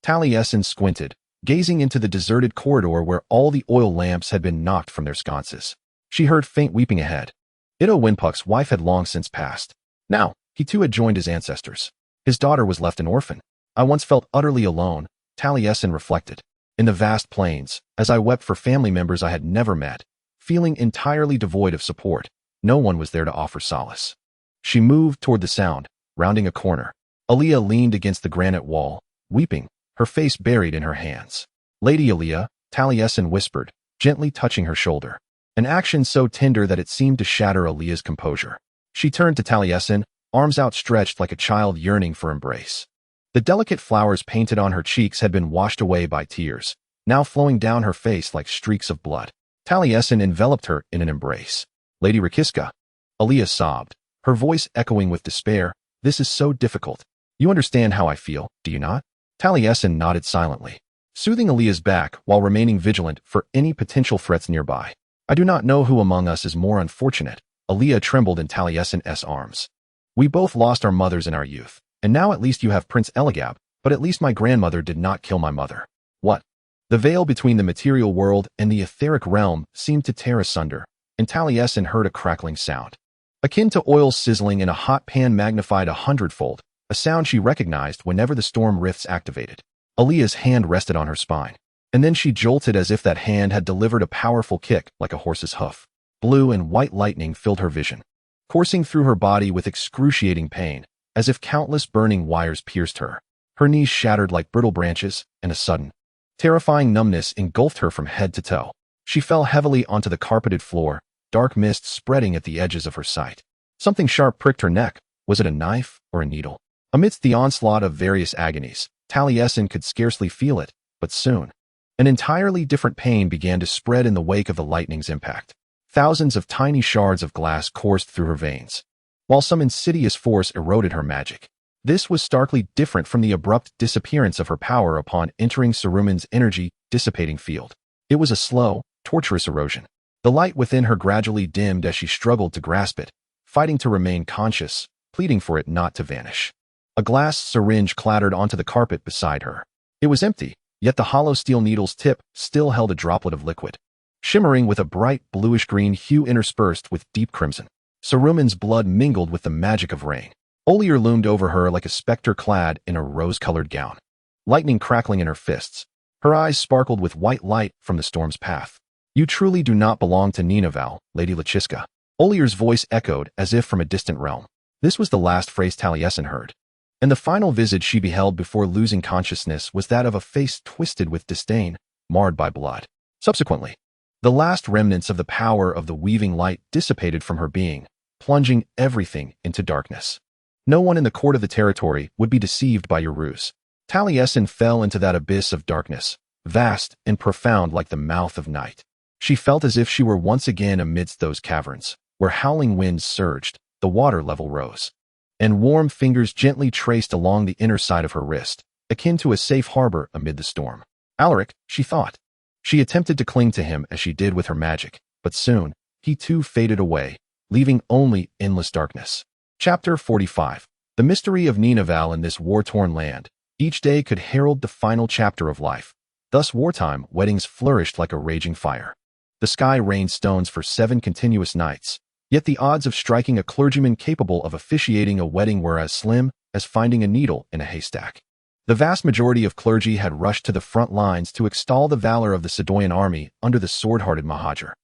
Taliesin squinted, gazing into the deserted corridor where all the oil lamps had been knocked from their sconces. She heard faint weeping ahead. Ido Winpuck's wife had long since passed. Now, he too had joined his ancestors. His daughter was left an orphan. I once felt utterly alone, Taliesin reflected. In the vast plains, as I wept for family members I had never met, feeling entirely devoid of support, no one was there to offer solace. She moved toward the sound, rounding a corner. Aaliyah leaned against the granite wall, weeping, her face buried in her hands. Lady Aaliyah, Taliesin whispered, gently touching her shoulder, an action so tender that it seemed to shatter Aaliyah's composure. She turned to Taliesin, arms outstretched like a child yearning for embrace. The delicate flowers painted on her cheeks had been washed away by tears, now flowing down her face like streaks of blood. Taliesin enveloped her in an embrace. Lady Rakiska. Aaliyah sobbed, her voice echoing with despair. This is so difficult. You understand how I feel, do you not? Taliesin nodded silently, soothing Aaliyah's back while remaining vigilant for any potential threats nearby. I do not know who among us is more unfortunate. Aaliyah trembled in Taliesin's arms. We both lost our mothers in our youth. And now at least you have Prince Eligab, but at least my grandmother did not kill my mother. What? The veil between the material world and the etheric realm seemed to tear asunder, and Taliesin heard a crackling sound. Akin to oil sizzling in a hot pan magnified 100-fold, a sound she recognized whenever the storm rifts activated. Aaliyah's hand rested on her spine, and then she jolted as if that hand had delivered a powerful kick like a horse's hoof. Blue and white lightning filled her vision, coursing through her body with excruciating pain, as if countless burning wires pierced her. Her knees shattered like brittle branches, and a sudden, terrifying numbness engulfed her from head to toe. She fell heavily onto the carpeted floor, dark mist spreading at the edges of her sight. Something sharp pricked her neck. Was it a knife or a needle? Amidst the onslaught of various agonies, Taliesin could scarcely feel it, but soon, an entirely different pain began to spread in the wake of the lightning's impact. Thousands of tiny shards of glass coursed through her veins, while some insidious force eroded her magic. This was starkly different from the abrupt disappearance of her power upon entering Saruman's energy-dissipating field. It was a slow, torturous erosion. The light within her gradually dimmed as she struggled to grasp it, fighting to remain conscious, pleading for it not to vanish. A glass syringe clattered onto the carpet beside her. It was empty, yet the hollow steel needle's tip still held a droplet of liquid, shimmering with a bright bluish-green hue interspersed with deep crimson. Saruman's blood mingled with the magic of rain. Olier loomed over her like a specter clad in a rose-colored gown, lightning crackling in her fists. Her eyes sparkled with white light from the storm's path. You truly do not belong to Ninavarr, Lady Lachiska. Olier's voice echoed as if from a distant realm. This was the last phrase Taliesin heard, and the final visage she beheld before losing consciousness was that of a face twisted with disdain, marred by blood. Subsequently, the last remnants of the power of the weaving light dissipated from her being, plunging everything into darkness. No one in the court of the territory would be deceived by your ruse. Taliesin fell into that abyss of darkness, vast and profound like the mouth of night. She felt as if she were once again amidst those caverns, where howling winds surged, the water level rose, and warm fingers gently traced along the inner side of her wrist, akin to a safe harbor amid the storm. Alaric, she thought. She attempted to cling to him as she did with her magic, but soon, he too faded away, leaving only endless darkness. Chapter 45. The mystery of Ninavarr in this war-torn land. Each day could herald the final chapter of life. Thus wartime weddings flourished like a raging fire. The sky rained stones for 7 continuous nights, yet the odds of striking a clergyman capable of officiating a wedding were as slim as finding a needle in a haystack. The vast majority of clergy had rushed to the front lines to extol the valor of the Sidonian army under the sword-hearted Mahajer,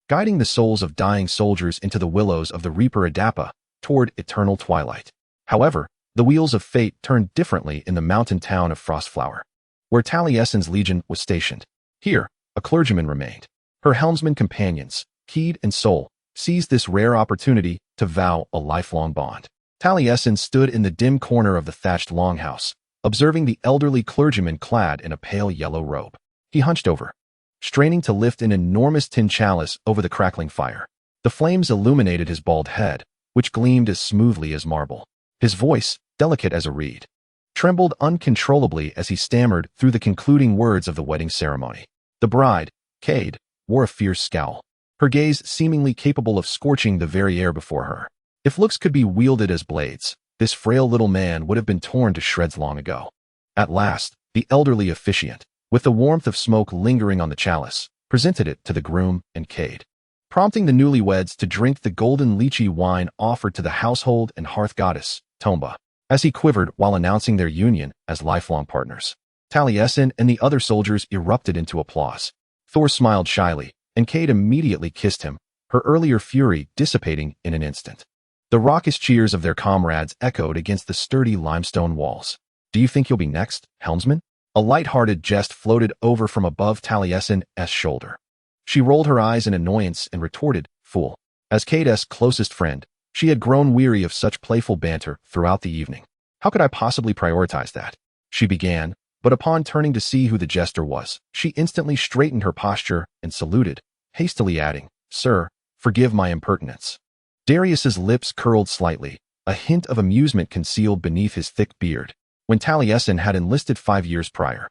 guiding the souls of dying soldiers into the willows of the Reaper Adapa toward eternal twilight. However, the wheels of fate turned differently in the mountain town of Frostflower, where Taliesin's legion was stationed. Here, a clergyman remained. Her helmsman companions, Keed and Sol, seized this rare opportunity to vow a lifelong bond. Taliesin stood in the dim corner of the thatched longhouse, observing the elderly clergyman clad in a pale yellow robe. He hunched over, straining to lift an enormous tin chalice over the crackling fire. The flames illuminated his bald head, which gleamed as smoothly as marble. His voice, delicate as a reed, trembled uncontrollably as he stammered through the concluding words of the wedding ceremony. The bride, Cade, wore a fierce scowl, her gaze seemingly capable of scorching the very air before her. If looks could be wielded as blades, this frail little man would have been torn to shreds long ago. At last, the elderly officiant, with the warmth of smoke lingering on the chalice, presented it to the groom and Cade, prompting the newlyweds to drink the golden lychee wine offered to the household and hearth goddess, Tomba, as he quivered while announcing their union as lifelong partners. Taliesin and the other soldiers erupted into applause. Thor smiled shyly, and Cade immediately kissed him, her earlier fury dissipating in an instant. The raucous cheers of their comrades echoed against the sturdy limestone walls. "Do you think you'll be next, helmsman?" A light-hearted jest floated over from above Taliesin's shoulder. She rolled her eyes in annoyance and retorted, "Fool." As Cade's closest friend, she had grown weary of such playful banter throughout the evening. "How could I possibly prioritize that?" she began, but upon turning to see who the jester was, she instantly straightened her posture and saluted, hastily adding, "Sir, forgive my impertinence." Darius's lips curled slightly, a hint of amusement concealed beneath his thick beard. When Taliesin had enlisted 5 years prior,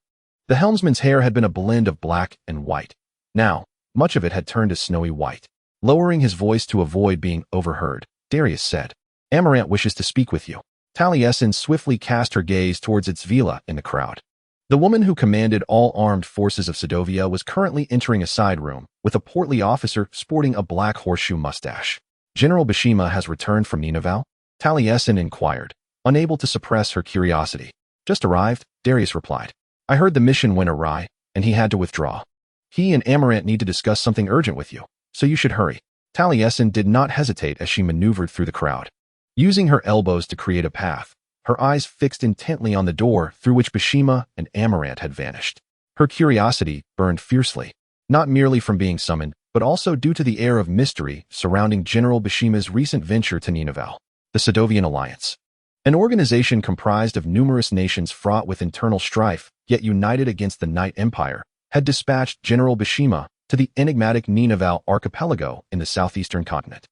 the helmsman's hair had been a blend of black and white. Now, much of it had turned to snowy white. Lowering his voice to avoid being overheard, Darius said, "Amaranth wishes to speak with you." Taliesin swiftly cast her gaze towards its villa in the crowd. The woman who commanded all armed forces of Sedovia was currently entering a side room, with a portly officer sporting a black horseshoe mustache. "General Bashima has returned from Ninavarr?" Taliesin inquired, unable to suppress her curiosity. "Just arrived," Darius replied. "I heard the mission went awry, and he had to withdraw. He and Amaranth need to discuss something urgent with you, so you should hurry." Taliesin did not hesitate as she maneuvered through the crowd. Using her elbows to create a path, her eyes fixed intently on the door through which Bashima and Amaranth had vanished. Her curiosity burned fiercely, not merely from being summoned, but also due to the air of mystery surrounding General Bashima's recent venture to Ninavarr. The Sedovian Alliance, an organization comprised of numerous nations fraught with internal strife, yet united against the Night Empire, had dispatched General Bashima to the enigmatic Ninavarr archipelago in the southeastern continent.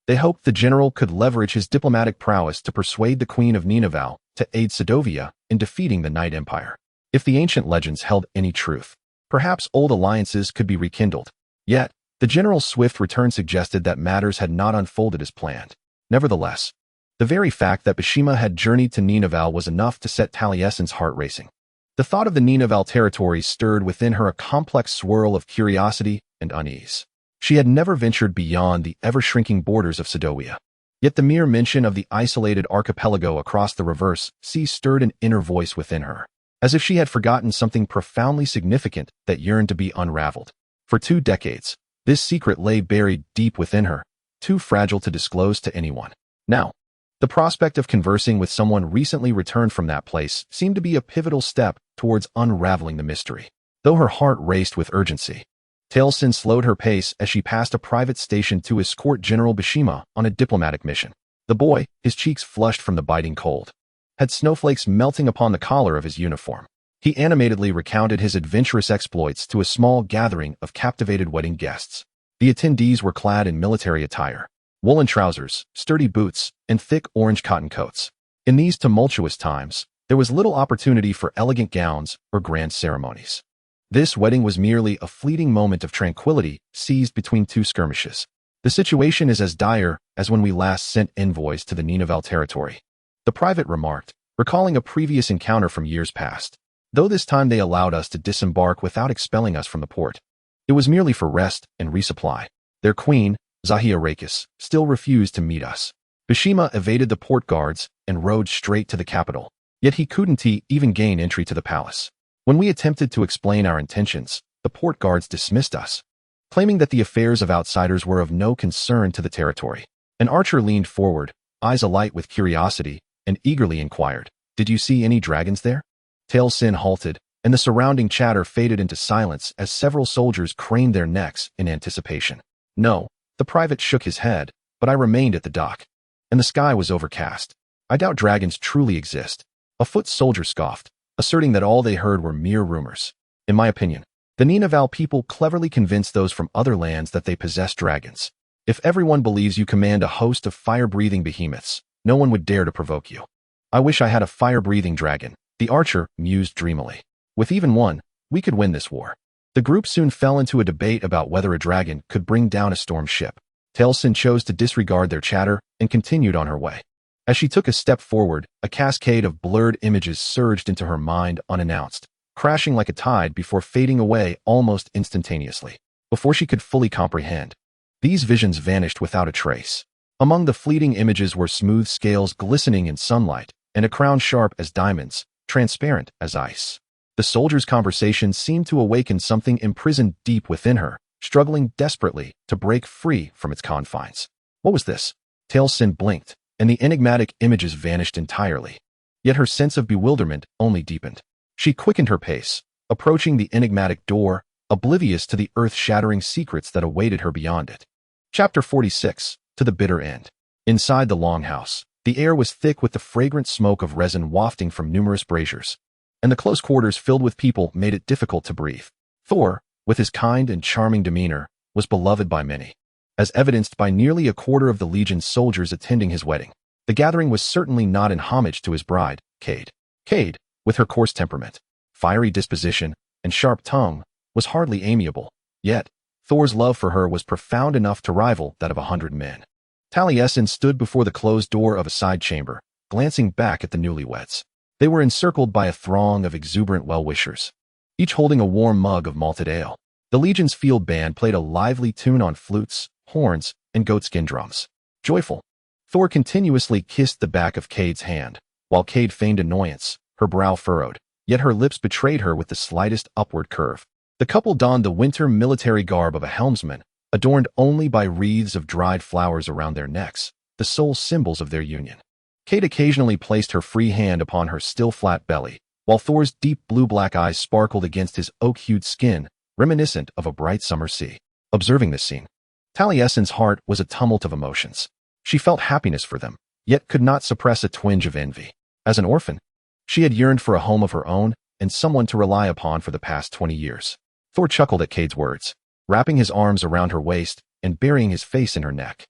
They hoped the general could leverage his diplomatic prowess to persuade the Queen of Ninavarr to aid Sedovia in defeating the Night Empire. If the ancient legends held any truth, perhaps old alliances could be rekindled. Yet, the general's swift return suggested that matters had not unfolded as planned. Nevertheless, the very fact that Bashima had journeyed to Ninavarr was enough to set Taliesin's heart racing. The thought of the Ninavarr territory stirred within her a complex swirl of curiosity and unease. She had never ventured beyond the ever-shrinking borders of Sedovia. Yet the mere mention of the isolated archipelago across the reverse sea stirred an inner voice within her, as if she had forgotten something profoundly significant that yearned to be unraveled. For 2 decades, this secret lay buried deep within her, too fragile to disclose to anyone. Now, the prospect of conversing with someone recently returned from that place seemed to be a pivotal step towards unraveling the mystery. Though her heart raced with urgency, Talasin slowed her pace as she passed a private station to escort General Bashima on a diplomatic mission. The boy, his cheeks flushed from the biting cold, had snowflakes melting upon the collar of his uniform. He animatedly recounted his adventurous exploits to a small gathering of captivated wedding guests. The attendees were clad in military attire, woolen trousers, sturdy boots, and thick orange cotton coats. In these tumultuous times, there was little opportunity for elegant gowns or grand ceremonies. This wedding was merely a fleeting moment of tranquility seized between two skirmishes. The situation is as dire as when we last sent envoys to the Ninavarr territory, the private remarked, recalling a previous encounter from years past. Though this time they allowed us to disembark without expelling us from the port. It was merely for rest and resupply. Their queen, Zahiarakis, still refused to meet us. Bishima evaded the port guards and rode straight to the capital. Yet he couldn't even gain entry to the palace. When we attempted to explain our intentions, the port guards dismissed us, claiming that the affairs of outsiders were of no concern to the territory. An archer leaned forward, eyes alight with curiosity, and eagerly inquired, "Did you see any dragons there?" Talasin halted, and the surrounding chatter faded into silence as several soldiers craned their necks in anticipation. "No," the private shook his head, "but I remained at the dock, and the sky was overcast. I doubt dragons truly exist." A foot soldier scoffed, asserting that all they heard were mere rumors. "In my opinion, the Ninavarr people cleverly convinced those from other lands that they possess dragons. If everyone believes you command a host of fire-breathing behemoths, no one would dare to provoke you." "I wish I had a fire-breathing dragon," the archer mused dreamily. "With even one, we could win this war." The group soon fell into a debate about whether a dragon could bring down a storm ship. Talasin chose to disregard their chatter and continued on her way. As she took a step forward, a cascade of blurred images surged into her mind unannounced, crashing like a tide before fading away almost instantaneously. Before she could fully comprehend, these visions vanished without a trace. Among the fleeting images were smooth scales glistening in sunlight and a crown sharp as diamonds, transparent as ice. The soldier's conversation seemed to awaken something imprisoned deep within her, struggling desperately to break free from its confines. What was this? Talasin blinked, and the enigmatic images vanished entirely. Yet her sense of bewilderment only deepened. She quickened her pace, approaching the enigmatic door, oblivious to the earth-shattering secrets that awaited her beyond it. Chapter 46, To the Bitter End. Inside the longhouse, the air was thick with the fragrant smoke of resin wafting from numerous braziers, and the close quarters filled with people made it difficult to breathe. Thor, with his kind and charming demeanor, was beloved by many, as evidenced by nearly a quarter of the Legion's soldiers attending his wedding. The gathering was certainly not in homage to his bride, Cade. Cade, with her coarse temperament, fiery disposition, and sharp tongue, was hardly amiable, yet Thor's love for her was profound enough to rival that of 100 men. Taliesin stood before the closed door of a side chamber, glancing back at the newlyweds. They were encircled by a throng of exuberant well-wishers, each holding a warm mug of malted ale. The Legion's field band played a lively tune on flutes, horns, and goatskin drums. Joyful, Thor continuously kissed the back of Cade's hand, while Cade feigned annoyance, her brow furrowed, yet her lips betrayed her with the slightest upward curve. The couple donned the winter military garb of a helmsman, adorned only by wreaths of dried flowers around their necks, the sole symbols of their union. Cade occasionally placed her free hand upon her still flat belly, while Thor's deep blue-black eyes sparkled against his oak-hued skin, reminiscent of a bright summer sea. Observing this scene, Taliesin's heart was a tumult of emotions. She felt happiness for them, yet could not suppress a twinge of envy. As an orphan, she had yearned for a home of her own and someone to rely upon for the past 20 years. Thor chuckled at Cade's words, wrapping his arms around her waist and burying his face in her neck.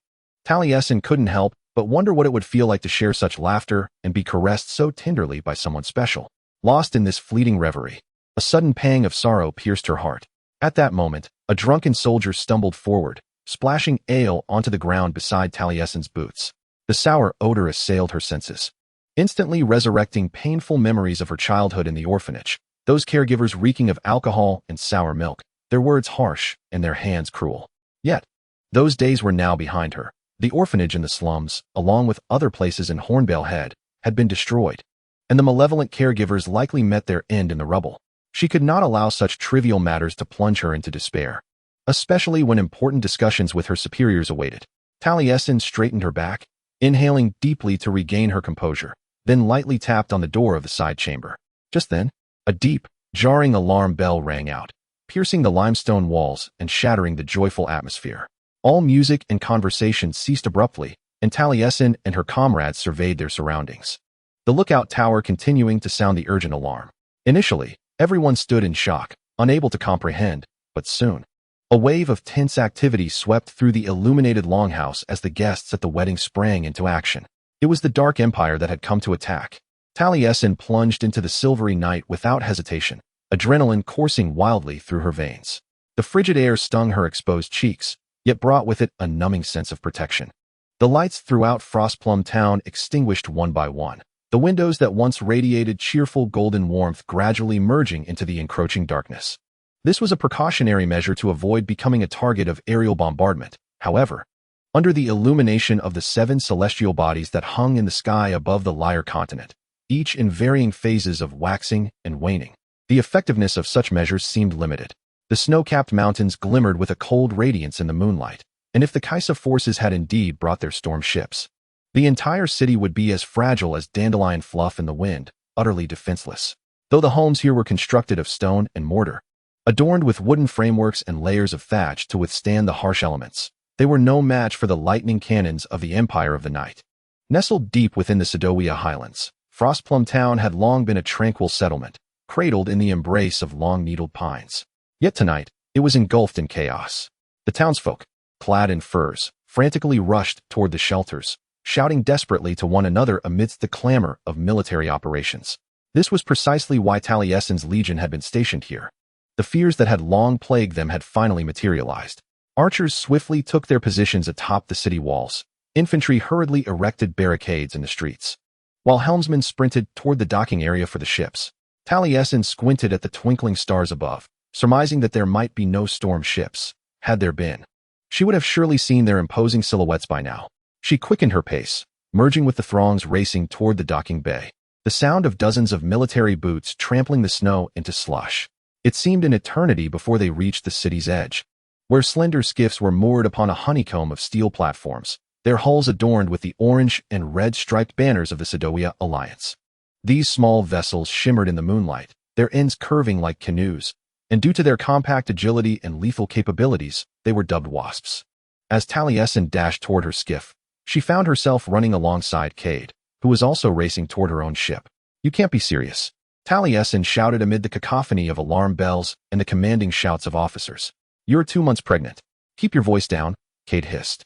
Taliesin couldn't help but wonder what it would feel like to share such laughter and be caressed so tenderly by someone special. Lost in this fleeting reverie, a sudden pang of sorrow pierced her heart. At that moment, a drunken soldier stumbled forward, splashing ale onto the ground beside Taliesin's boots. The sour odor assailed her senses, instantly resurrecting painful memories of her childhood in the orphanage, those caregivers reeking of alcohol and sour milk, their words harsh and their hands cruel. Yet, those days were now behind her. The orphanage in the slums, along with other places in Hornbale Head, had been destroyed, and the malevolent caregivers likely met their end in the rubble. She could not allow such trivial matters to plunge her into despair, especially when important discussions with her superiors awaited. Taliesin straightened her back, inhaling deeply to regain her composure, then lightly tapped on the door of the side chamber. Just then, a deep, jarring alarm bell rang out, piercing the limestone walls and shattering the joyful atmosphere. All music and conversation ceased abruptly, and Taliesin and her comrades surveyed their surroundings, the lookout tower continuing to sound the urgent alarm. Initially, everyone stood in shock, unable to comprehend, but soon, A wave of tense activity swept through the illuminated longhouse as the guests at the wedding sprang into action. It was the Dark Empire that had come to attack. Taliesin plunged into the silvery night without hesitation, adrenaline coursing wildly through her veins. The frigid air stung her exposed cheeks, yet brought with it a numbing sense of protection. The lights throughout Frostplum Town extinguished one by one, the windows that once radiated cheerful golden warmth gradually merging into the encroaching darkness. This was a precautionary measure to avoid becoming a target of aerial bombardment. However, under the illumination of the 7 celestial bodies that hung in the sky above the Lyre continent, each in varying phases of waxing and waning, the effectiveness of such measures seemed limited. The snow-capped mountains glimmered with a cold radiance in the moonlight, and if the Kaisa forces had indeed brought their storm ships, the entire city would be as fragile as dandelion fluff in the wind, utterly defenseless. Though the homes here were constructed of stone and mortar, adorned with wooden frameworks and layers of thatch to withstand the harsh elements, they were no match for the lightning cannons of the Empire of the Night. Nestled deep within the Sedowia Highlands, Frostplum Town had long been a tranquil settlement, cradled in the embrace of long-needled pines. Yet tonight, it was engulfed in chaos. The townsfolk, clad in furs, frantically rushed toward the shelters, shouting desperately to one another amidst the clamor of military operations. This was precisely why Taliesin's legion had been stationed here. The fears that had long plagued them had finally materialized. Archers swiftly took their positions atop the city walls. Infantry hurriedly erected barricades in the streets, while helmsmen sprinted toward the docking area for the ships. Taliesin squinted at the twinkling stars above, surmising that there might be no storm ships. Had there been, she would have surely seen their imposing silhouettes by now. She quickened her pace, merging with the throngs racing toward the docking bay. The sound of dozens of military boots trampling the snow into slush. It seemed an eternity before they reached the city's edge, where slender skiffs were moored upon a honeycomb of steel platforms, their hulls adorned with the orange and red striped banners of the Sedowia Alliance. These small vessels shimmered in the moonlight, their ends curving like canoes, and due to their compact agility and lethal capabilities, they were dubbed wasps. As Taliesin dashed toward her skiff, she found herself running alongside Cade, who was also racing toward her own ship. "You can't be serious," Taliesin shouted amid the cacophony of alarm bells and the commanding shouts of officers. "You're 2 months pregnant. Keep your voice down," Cade hissed,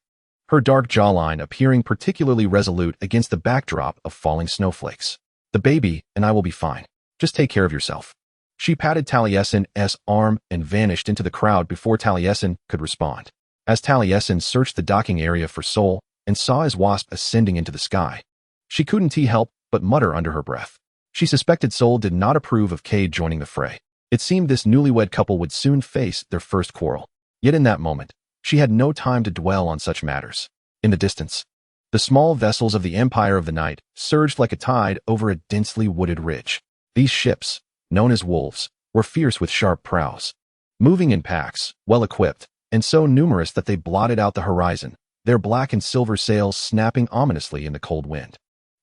her dark jawline appearing particularly resolute against the backdrop of falling snowflakes. "The baby and I will be fine. Just take care of yourself." She patted Taliesin's arm and vanished into the crowd before Taliesin could respond. As Taliesin searched the docking area for Sol and saw his wasp ascending into the sky, she couldn't help but mutter under her breath. She suspected Sol did not approve of Cade joining the fray. It seemed this newlywed couple would soon face their first quarrel. Yet in that moment, she had no time to dwell on such matters. In the distance, the small vessels of the Empire of the Night surged like a tide over a densely wooded ridge. These ships, known as wolves, were fierce with sharp prows, moving in packs, well-equipped, and so numerous that they blotted out the horizon, their black and silver sails snapping ominously in the cold wind.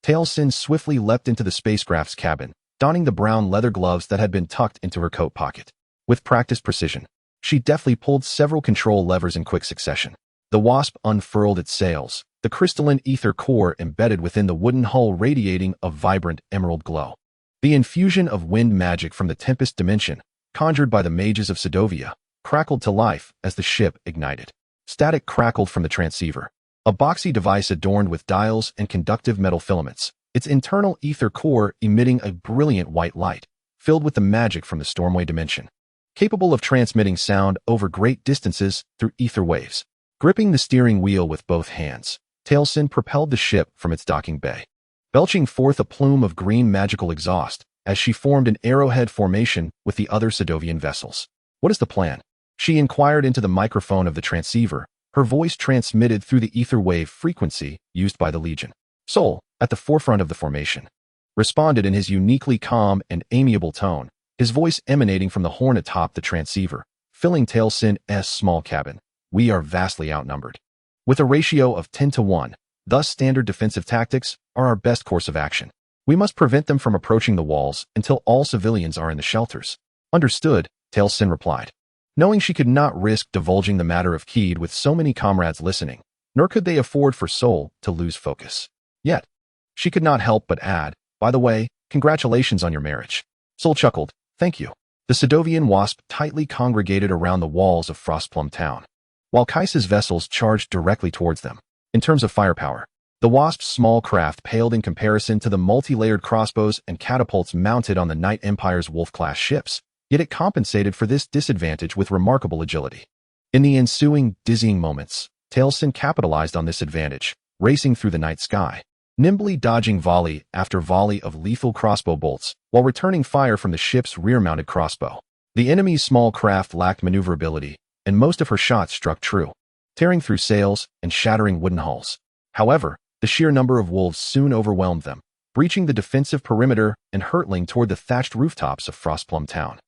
Taliesin swiftly leapt into the spacecraft's cabin, donning the brown leather gloves that had been tucked into her coat pocket. With practiced precision, she deftly pulled several control levers in quick succession. The Wasp unfurled its sails, the crystalline ether core embedded within the wooden hull radiating a vibrant emerald glow. The infusion of wind magic from the Tempest dimension, conjured by the mages of Sedowia, crackled to life as the ship ignited. Static crackled from the transceiver, a boxy device adorned with dials and conductive metal filaments, its internal ether core emitting a brilliant white light, filled with the magic from the Stormway dimension, capable of transmitting sound over great distances through ether waves. Gripping the steering wheel with both hands, Taliesin propelled the ship from its docking bay, belching forth a plume of green magical exhaust as she formed an arrowhead formation with the other Sedovian vessels. "What is the plan?" she inquired into the microphone of the transceiver, her voice transmitted through the ether wave frequency used by the Legion. Sol, at the forefront of the formation, responded in his uniquely calm and amiable tone, his voice emanating from the horn atop the transceiver, filling Taliesin's small cabin. "We are vastly outnumbered. With a ratio of 10 to 1, thus standard defensive tactics are our best course of action. We must prevent them from approaching the walls until all civilians are in the shelters." "Understood," Taliesin replied, knowing she could not risk divulging the matter of Cade with so many comrades listening, nor could they afford for Sol to lose focus. Yet, she could not help but add, "By the way, congratulations on your marriage." Sol chuckled, "Thank you. The Sedovian wasp tightly congregated around the walls of Frostplum Town, while Kais's vessels charged directly towards them. In terms of firepower, the wasp's small craft paled in comparison to the multi-layered crossbows and catapults mounted on the Night Empire's Wolf-class ships, yet it compensated for this disadvantage with remarkable agility. In the ensuing, dizzying moments, Talasin capitalized on this advantage, racing through the night sky, nimbly dodging volley after volley of lethal crossbow bolts while returning fire from the ship's rear-mounted crossbow. The enemy's small craft lacked maneuverability, and most of her shots struck true, tearing through sails and shattering wooden hulls. However, the sheer number of wolves soon overwhelmed them, breaching the defensive perimeter and hurtling toward the thatched rooftops of Frostplum Town,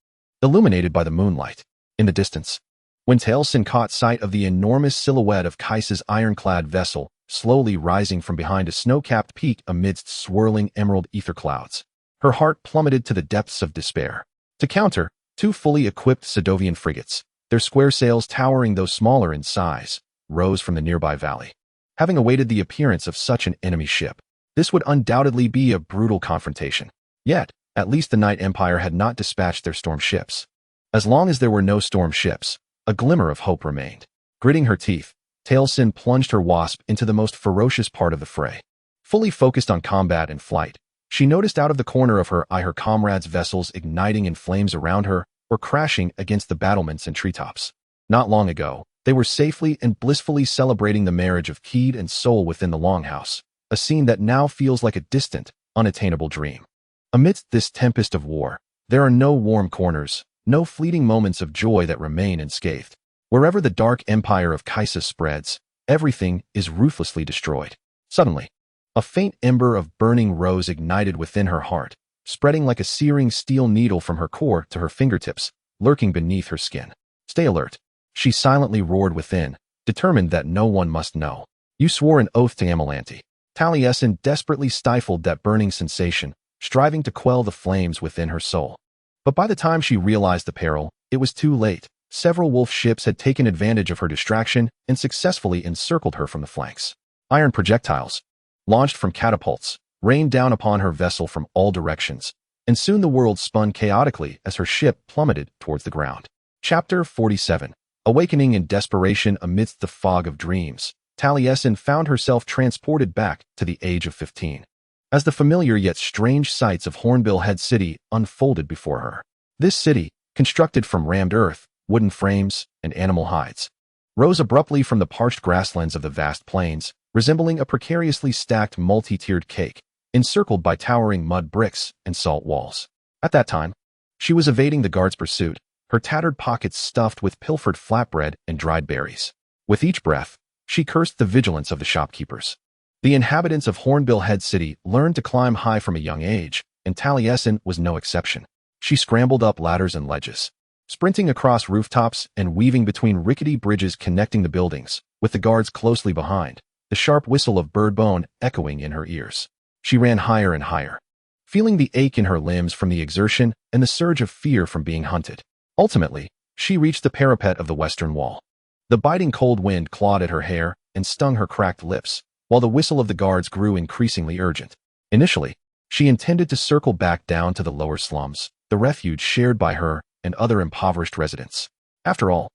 illuminated by the moonlight. In the distance, when Talasin caught sight of the enormous silhouette of Kais's ironclad vessel, slowly rising from behind a snow-capped peak amidst swirling emerald ether clouds, her heart plummeted to the depths of despair. To counter, two fully equipped Sedovian frigates, their square sails towering though smaller in size, rose from the nearby valley. Having awaited the appearance of such an enemy ship, this would undoubtedly be a brutal confrontation. Yet, at least the Night Empire had not dispatched their storm ships. As long as there were no storm ships, a glimmer of hope remained. Gritting her teeth, Talasin plunged her wasp into the most ferocious part of the fray. Fully focused on combat and flight, she noticed out of the corner of her eye her comrades' vessels igniting in flames around her or crashing against the battlements and treetops. Not long ago, they were safely and blissfully celebrating the marriage of Keed and Soul within the Longhouse, a scene that now feels like a distant, unattainable dream. Amidst this tempest of war, there are no warm corners, no fleeting moments of joy that remain unscathed. Wherever the dark empire of Kaisa spreads, everything is ruthlessly destroyed. Suddenly, a faint ember of burning rose ignited within her heart, spreading like a searing steel needle from her core to her fingertips, lurking beneath her skin. Stay alert, she silently roared within, determined that no one must know. You swore an oath to Amalanti. Talasin desperately stifled that burning sensation, striving to quell the flames within her soul. But by the time she realized the peril, it was too late. Several wolf ships had taken advantage of her distraction and successfully encircled her from the flanks. Iron projectiles, launched from catapults, rained down upon her vessel from all directions, and soon the world spun chaotically as her ship plummeted towards the ground. Chapter 47. Awakening in desperation amidst the fog of dreams, Talasin found herself transported back to the age of 15. As the familiar yet strange sights of Hornbill Head City unfolded before her. This city, constructed from rammed earth, wooden frames, and animal hides, rose abruptly from the parched grasslands of the vast plains, resembling a precariously stacked multi-tiered cake, encircled by towering mud bricks and salt walls. At that time, she was evading the guards' pursuit, her tattered pockets stuffed with pilfered flatbread and dried berries. With each breath, she cursed the vigilance of the shopkeepers. The inhabitants of Hornbill Head City learned to climb high from a young age, and Talasin was no exception. She scrambled up ladders and ledges, sprinting across rooftops and weaving between rickety bridges connecting the buildings, with the guards closely behind, the sharp whistle of bird bone echoing in her ears. She ran higher and higher, feeling the ache in her limbs from the exertion and the surge of fear from being hunted. Ultimately, she reached the parapet of the western wall. The biting cold wind clawed at her hair and stung her cracked lips, while the whistle of the guards grew increasingly urgent. Initially, she intended to circle back down to the lower slums, the refuge shared by her and other impoverished residents. After all,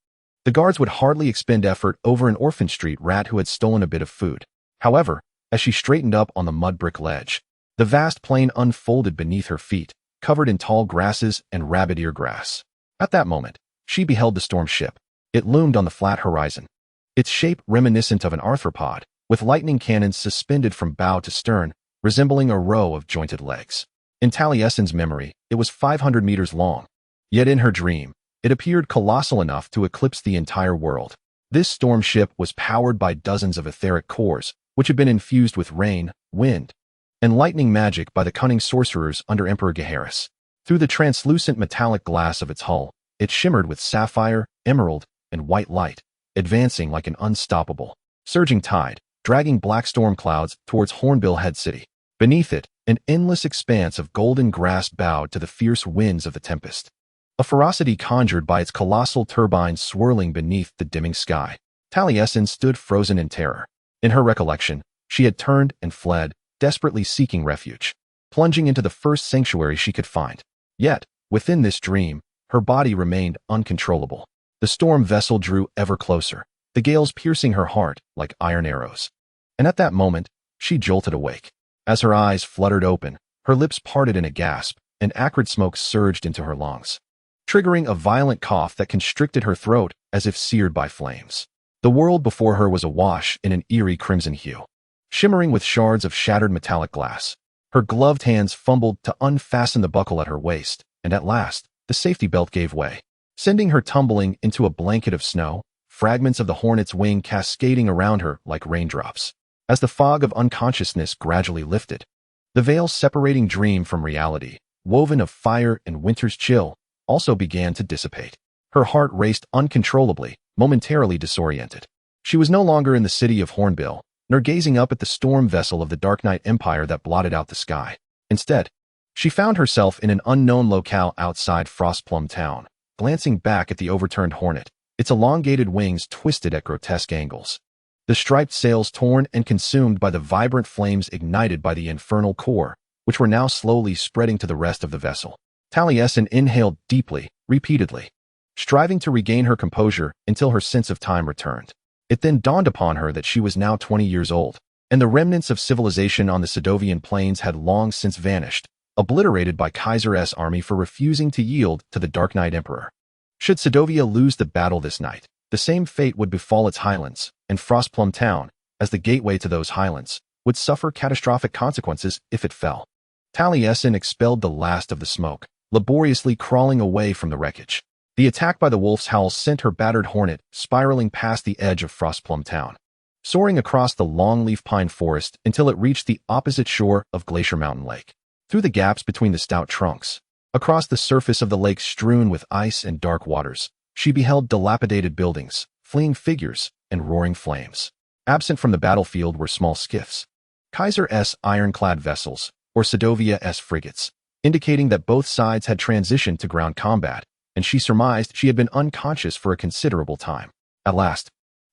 the guards would hardly expend effort over an Orphan Street rat who had stolen a bit of food. However, as she straightened up on the mud brick ledge, the vast plain unfolded beneath her feet, covered in tall grasses and rabbit ear grass. At that moment, she beheld the storm ship. It loomed on the flat horizon, its shape reminiscent of an arthropod, with lightning cannons suspended from bow to stern, resembling a row of jointed legs. In Talasin's memory, it was 500 meters long. Yet in her dream, it appeared colossal enough to eclipse the entire world. This storm ship was powered by dozens of etheric cores, which had been infused with rain, wind, and lightning magic by the cunning sorcerers under Emperor Gaheris. Through the translucent metallic glass of its hull, it shimmered with sapphire, emerald, and white light, advancing like an unstoppable, surging tide, dragging black storm clouds towards Hornbill Head City. Beneath it, an endless expanse of golden grass bowed to the fierce winds of the tempest, a ferocity conjured by its colossal turbines swirling beneath the dimming sky. Talasin stood frozen in terror. In her recollection, she had turned and fled, desperately seeking refuge, plunging into the first sanctuary she could find. Yet, within this dream, her body remained uncontrollable. The storm vessel drew ever closer, the gales piercing her heart like iron arrows. And at that moment, she jolted awake. As her eyes fluttered open, her lips parted in a gasp, and acrid smoke surged into her lungs, triggering a violent cough that constricted her throat as if seared by flames. The world before her was awash in an eerie crimson hue, shimmering with shards of shattered metallic glass. Her gloved hands fumbled to unfasten the buckle at her waist, and at last, the safety belt gave way, sending her tumbling into a blanket of snow, fragments of the hornet's wing cascading around her like raindrops. As the fog of unconsciousness gradually lifted, the veil separating dream from reality, woven of fire and winter's chill, also began to dissipate. Her heart raced uncontrollably, momentarily disoriented. She was no longer in the city of Hornbill, nor gazing up at the storm vessel of the Dark Knight Empire that blotted out the sky. Instead, she found herself in an unknown locale outside Frostplum Town, glancing back at the overturned hornet, its elongated wings twisted at grotesque angles, the striped sails torn and consumed by the vibrant flames ignited by the infernal core, which were now slowly spreading to the rest of the vessel. Talasin inhaled deeply, repeatedly, striving to regain her composure until her sense of time returned. It then dawned upon her that she was now 20 years old, and the remnants of civilization on the Sedovian plains had long since vanished, obliterated by Kaiser's army for refusing to yield to the Dark Knight Emperor. Should Sedovia lose the battle this night, the same fate would befall its highlands, and Frostplum Town, as the gateway to those highlands, would suffer catastrophic consequences if it fell. Talasin expelled the last of the smoke, laboriously crawling away from the wreckage. The attack by the wolf's howl sent her battered hornet spiraling past the edge of Frostplum Town, soaring across the longleaf pine forest until it reached the opposite shore of Glacier Mountain Lake. Through the gaps between the stout trunks, across the surface of the lake strewn with ice and dark waters, she beheld dilapidated buildings, fleeing figures, and roaring flames. Absent from the battlefield were small skiffs, Kaiser's ironclad vessels, or Sedovia's frigates, indicating that both sides had transitioned to ground combat, and she surmised she had been unconscious for a considerable time. At last,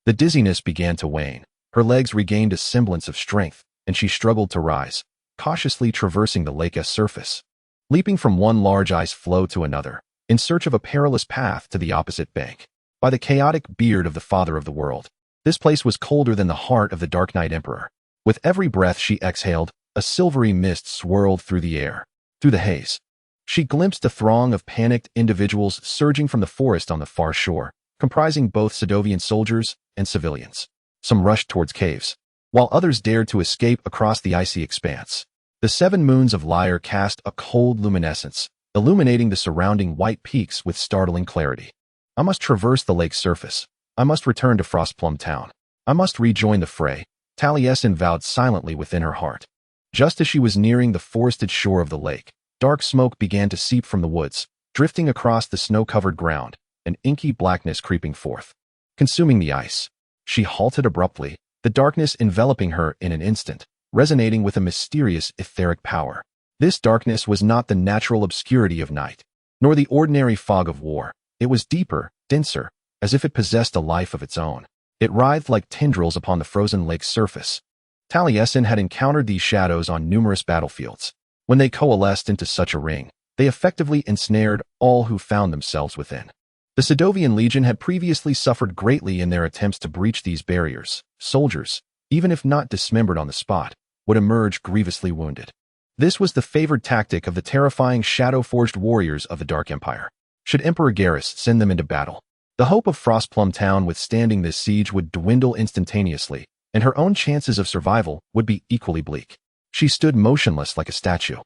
the dizziness began to wane. Her legs regained a semblance of strength, and she struggled to rise, cautiously traversing the lake's surface, leaping from one large ice floe to another, in search of a perilous path to the opposite bank. By the chaotic beard of the Father of the World, this place was colder than the heart of the Dark Knight Emperor. With every breath she exhaled, a silvery mist swirled through the air. Through the haze, she glimpsed a throng of panicked individuals surging from the forest on the far shore, comprising both Sedovian soldiers and civilians. Some rushed towards caves, while others dared to escape across the icy expanse. The 7 moons of Lyre cast a cold luminescence, illuminating the surrounding white peaks with startling clarity. I must traverse the lake's surface. I must return to Frostplum Town. I must rejoin the fray, Talasin vowed silently within her heart. Just as she was nearing the forested shore of the lake, dark smoke began to seep from the woods, drifting across the snow-covered ground, an inky blackness creeping forth, consuming the ice. She halted abruptly, the darkness enveloping her in an instant, resonating with a mysterious etheric power. This darkness was not the natural obscurity of night, nor the ordinary fog of war. It was deeper, denser, as if it possessed a life of its own. It writhed like tendrils upon the frozen lake's surface. Talasin had encountered these shadows on numerous battlefields. When they coalesced into such a ring, they effectively ensnared all who found themselves within. The Sedovian Legion had previously suffered greatly in their attempts to breach these barriers. Soldiers, even if not dismembered on the spot, would emerge grievously wounded. This was the favored tactic of the terrifying shadow-forged warriors of the Dark Empire. Should Emperor Garrus send them into battle, the hope of Frostplum Town withstanding this siege would dwindle instantaneously, and her own chances of survival would be equally bleak. She stood motionless like a statue,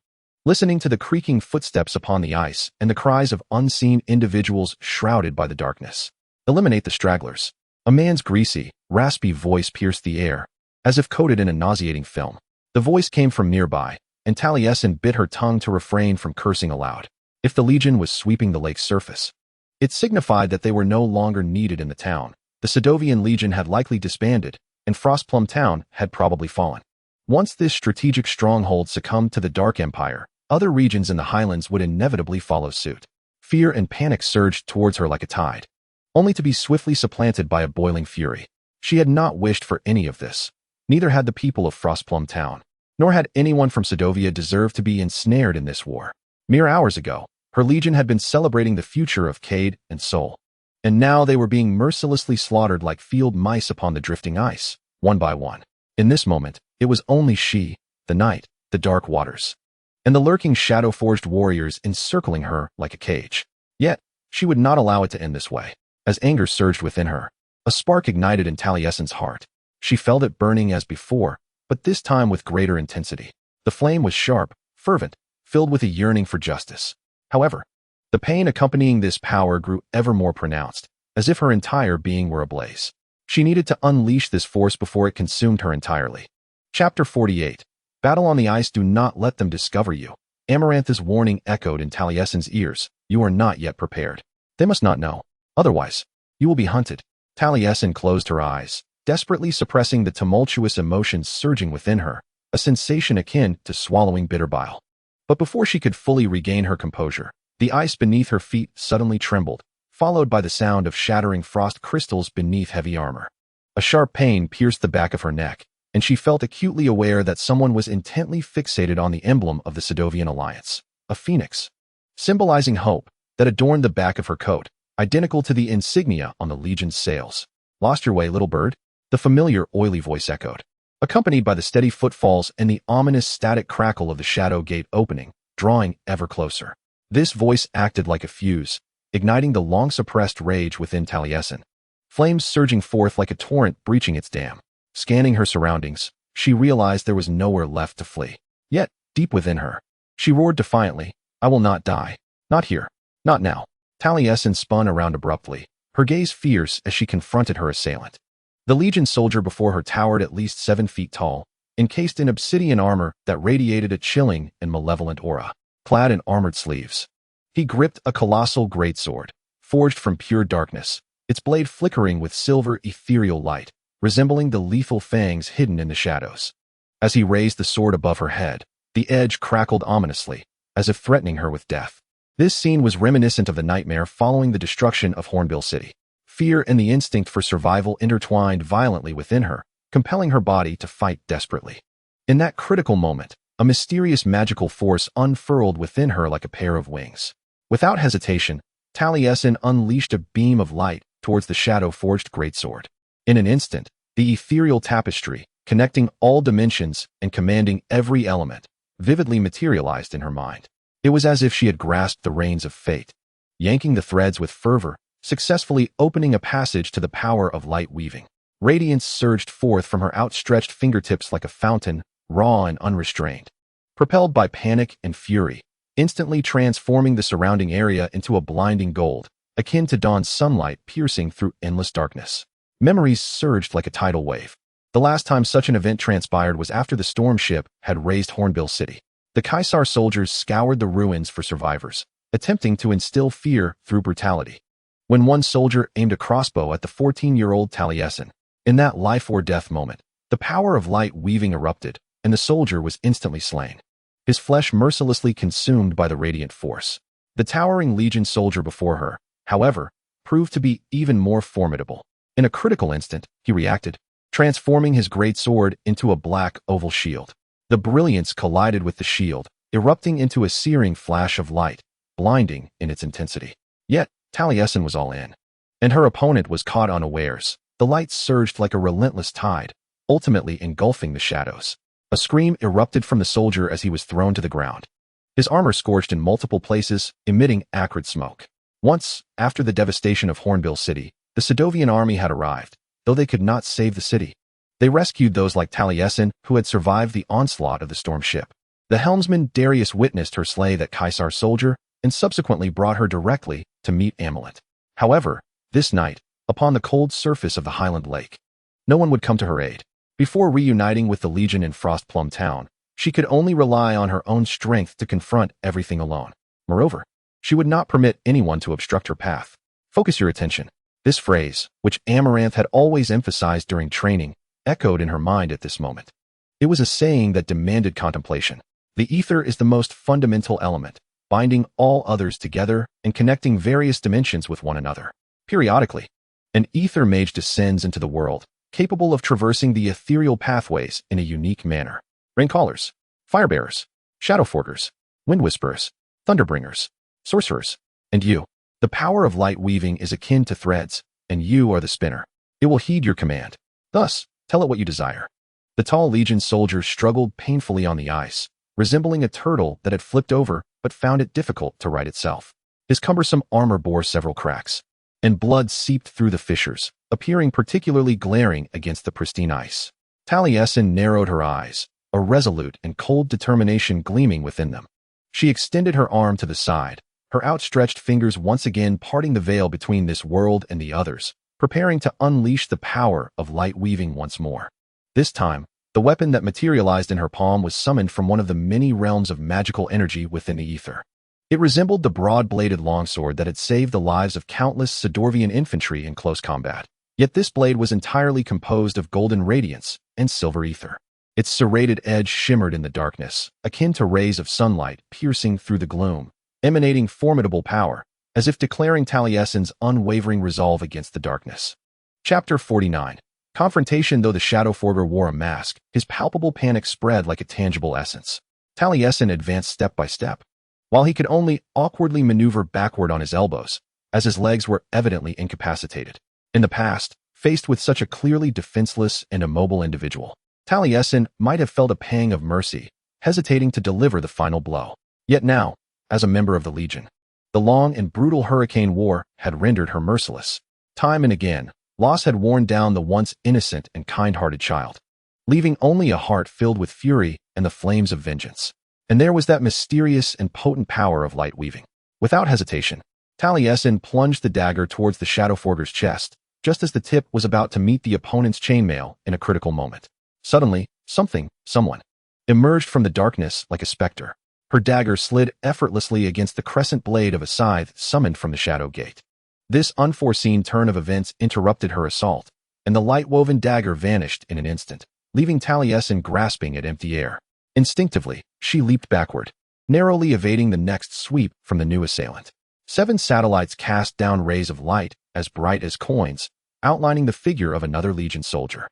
listening to the creaking footsteps upon the ice and the cries of unseen individuals shrouded by the darkness. Eliminate the stragglers. A man's greasy, raspy voice pierced the air, as if coated in a nauseating film. The voice came from nearby, and Talasin bit her tongue to refrain from cursing aloud. If the Legion was sweeping the lake's surface, it signified that they were no longer needed in the town. The Sedovian Legion had likely disbanded, and Frostplum Town had probably fallen. Once this strategic stronghold succumbed to the Dark Empire, other regions in the highlands would inevitably follow suit. Fear and panic surged towards her like a tide, only to be swiftly supplanted by a boiling fury. She had not wished for any of this. Neither had the people of Frostplum Town, nor had anyone from Sedovia deserved to be ensnared in this war. Mere hours ago, Her legion had been celebrating the future of Cade and Sol, and now they were being mercilessly slaughtered like field mice upon the drifting ice, one by one. In this moment, it was only she, the night, the dark waters, and the lurking shadow-forged warriors encircling her like a cage. Yet, she would not allow it to end this way. As anger surged within her, a spark ignited in Taliesin's heart. She felt it burning as before, but this time with greater intensity. The flame was sharp, fervent, filled with a yearning for justice. However, the pain accompanying this power grew ever more pronounced, as if her entire being were ablaze. She needed to unleash this force before it consumed her entirely. Chapter 48. Battle on the ice. Do not let them discover you. Amarantha's warning echoed in Taliesin's ears. You are not yet prepared. They must not know. Otherwise, you will be hunted. Taliesin closed her eyes, desperately suppressing the tumultuous emotions surging within her, a sensation akin to swallowing bitter bile. But before she could fully regain her composure, the ice beneath her feet suddenly trembled, followed by the sound of shattering frost crystals beneath heavy armor. A sharp pain pierced the back of her neck, and she felt acutely aware that someone was intently fixated on the emblem of the Sedovian alliance, a phoenix, symbolizing hope, that adorned the back of her coat, identical to the insignia on the legion's sails. Lost your way, little bird? The familiar oily voice echoed, accompanied by the steady footfalls and the ominous static crackle of the shadow gate opening, drawing ever closer. This voice acted like a fuse, igniting the long-suppressed rage within Taliesin, flames surging forth like a torrent breaching its dam. Scanning her surroundings, she realized there was nowhere left to flee. Yet, deep within her, she roared defiantly, I will not die. Not here. Not now. Taliesin spun around abruptly, her gaze fierce as she confronted her assailant. The legion soldier before her towered at least 7 feet tall, encased in obsidian armor that radiated a chilling and malevolent aura. Clad in armored sleeves, he gripped a colossal greatsword, forged from pure darkness, its blade flickering with silver ethereal light, resembling the lethal fangs hidden in the shadows. As he raised the sword above her head, the edge crackled ominously, as if threatening her with death. This scene was reminiscent of the nightmare following the destruction of Hornbill City. Fear and the instinct for survival intertwined violently within her, compelling her body to fight desperately. In that critical moment, a mysterious magical force unfurled within her like a pair of wings. Without hesitation, Taliesin unleashed a beam of light towards the shadow-forged greatsword. In an instant, the ethereal tapestry, connecting all dimensions and commanding every element, vividly materialized in her mind. It was as if she had grasped the reins of fate, yanking the threads with fervor, successfully opening a passage to the power of light weaving. Radiance surged forth from her outstretched fingertips like a fountain, raw and unrestrained, propelled by panic and fury, instantly transforming the surrounding area into a blinding gold, akin to dawn's sunlight piercing through endless darkness. Memories surged like a tidal wave. The last time such an event transpired was after the storm ship had razed Hornbill City. The Caesar soldiers scoured the ruins for survivors, attempting to instill fear through brutality. When one soldier aimed a crossbow at the 14-year-old Taliesin, in that life-or-death moment, the power of light weaving erupted, and the soldier was instantly slain, his flesh mercilessly consumed by the radiant force. The towering legion soldier before her, however, proved to be even more formidable. In a critical instant, he reacted, transforming his great sword into a black oval shield. The brilliance collided with the shield, erupting into a searing flash of light, blinding in its intensity. Yet, Taliesin was all in, and her opponent was caught unawares. The light surged like a relentless tide, ultimately engulfing the shadows. A scream erupted from the soldier as he was thrown to the ground, his armor scorched in multiple places, emitting acrid smoke. Once, after the devastation of Hornbill City, the Sedovian army had arrived, though they could not save the city. They rescued those like Taliesin who had survived the onslaught of the storm ship. The helmsman Darius witnessed her slay that Caesar soldier and subsequently brought her directly to meet Amulet. However, this night, upon the cold surface of the Highland Lake, no one would come to her aid. Before reuniting with the Legion in Frostplum Town, she could only rely on her own strength to confront everything alone. Moreover, she would not permit anyone to obstruct her path. Focus your attention. This phrase, which Amaranth had always emphasized during training, echoed in her mind at this moment. It was a saying that demanded contemplation. The ether is the most fundamental element, binding all others together and connecting various dimensions with one another. Periodically, an ether mage descends into the world, capable of traversing the ethereal pathways in a unique manner. Raincallers, firebearers, shadowforgers, wind whisperers, thunderbringers. Sorcerers. And you. The power of light weaving is akin to threads, and you are the spinner. It will heed your command. Thus, tell it what you desire. The tall Legion soldier struggled painfully on the ice, resembling a turtle that had flipped over but found it difficult to right itself. His cumbersome armor bore several cracks, and blood seeped through the fissures, appearing particularly glaring against the pristine ice. Taliesin narrowed her eyes, a resolute and cold determination gleaming within them. She extended her arm to the side, her outstretched fingers once again parting the veil between this world and the others, preparing to unleash the power of light weaving once more. This time, the weapon that materialized in her palm was summoned from one of the many realms of magical energy within the ether. It resembled the broad-bladed longsword that had saved the lives of countless Sidorvian infantry in close combat. Yet this blade was entirely composed of golden radiance and silver ether. Its serrated edge shimmered in the darkness, akin to rays of sunlight piercing through the gloom, emanating formidable power, as if declaring Taliesin's unwavering resolve against the darkness. Chapter 49. Confrontation. Though the Shadowforger wore a mask, his palpable panic spread like a tangible essence. Taliesin advanced step by step, while he could only awkwardly maneuver backward on his elbows, as his legs were evidently incapacitated. In the past, faced with such a clearly defenseless and immobile individual, Taliesin might have felt a pang of mercy, hesitating to deliver the final blow. Yet now, as a member of the Legion, the long and brutal Hurricane War had rendered her merciless. Time and again, loss had worn down the once innocent and kind-hearted child, leaving only a heart filled with fury and the flames of vengeance. And there was that mysterious and potent power of light weaving. Without hesitation, Taliesin plunged the dagger towards the Shadowforger's chest, just as the tip was about to meet the opponent's chainmail in a critical moment. Suddenly, someone, emerged from the darkness like a specter. Her dagger slid effortlessly against the crescent blade of a scythe summoned from the Shadow Gate. This unforeseen turn of events interrupted her assault, and the light-woven dagger vanished in an instant, leaving Taliesin grasping at empty air. Instinctively, she leaped backward, narrowly evading the next sweep from the new assailant. 7 satellites cast down rays of light, as bright as coins, outlining the figure of another Legion soldier.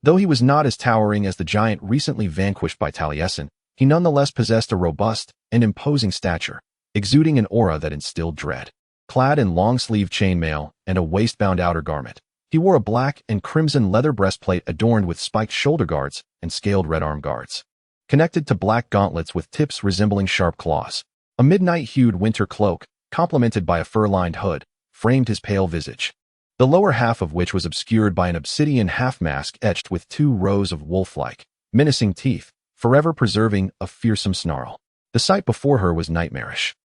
Though he was not as towering as the giant recently vanquished by Taliesin, he nonetheless possessed a robust and imposing stature, exuding an aura that instilled dread. Clad in long-sleeved chainmail and a waist-bound outer garment, he wore a black and crimson leather breastplate adorned with spiked shoulder guards and scaled red arm guards, connected to black gauntlets with tips resembling sharp claws. A midnight-hued winter cloak, complemented by a fur-lined hood, framed his pale visage, the lower half of which was obscured by an obsidian half-mask etched with 2 rows of wolf-like, menacing teeth, forever preserving a fearsome snarl. The sight before her was nightmarish.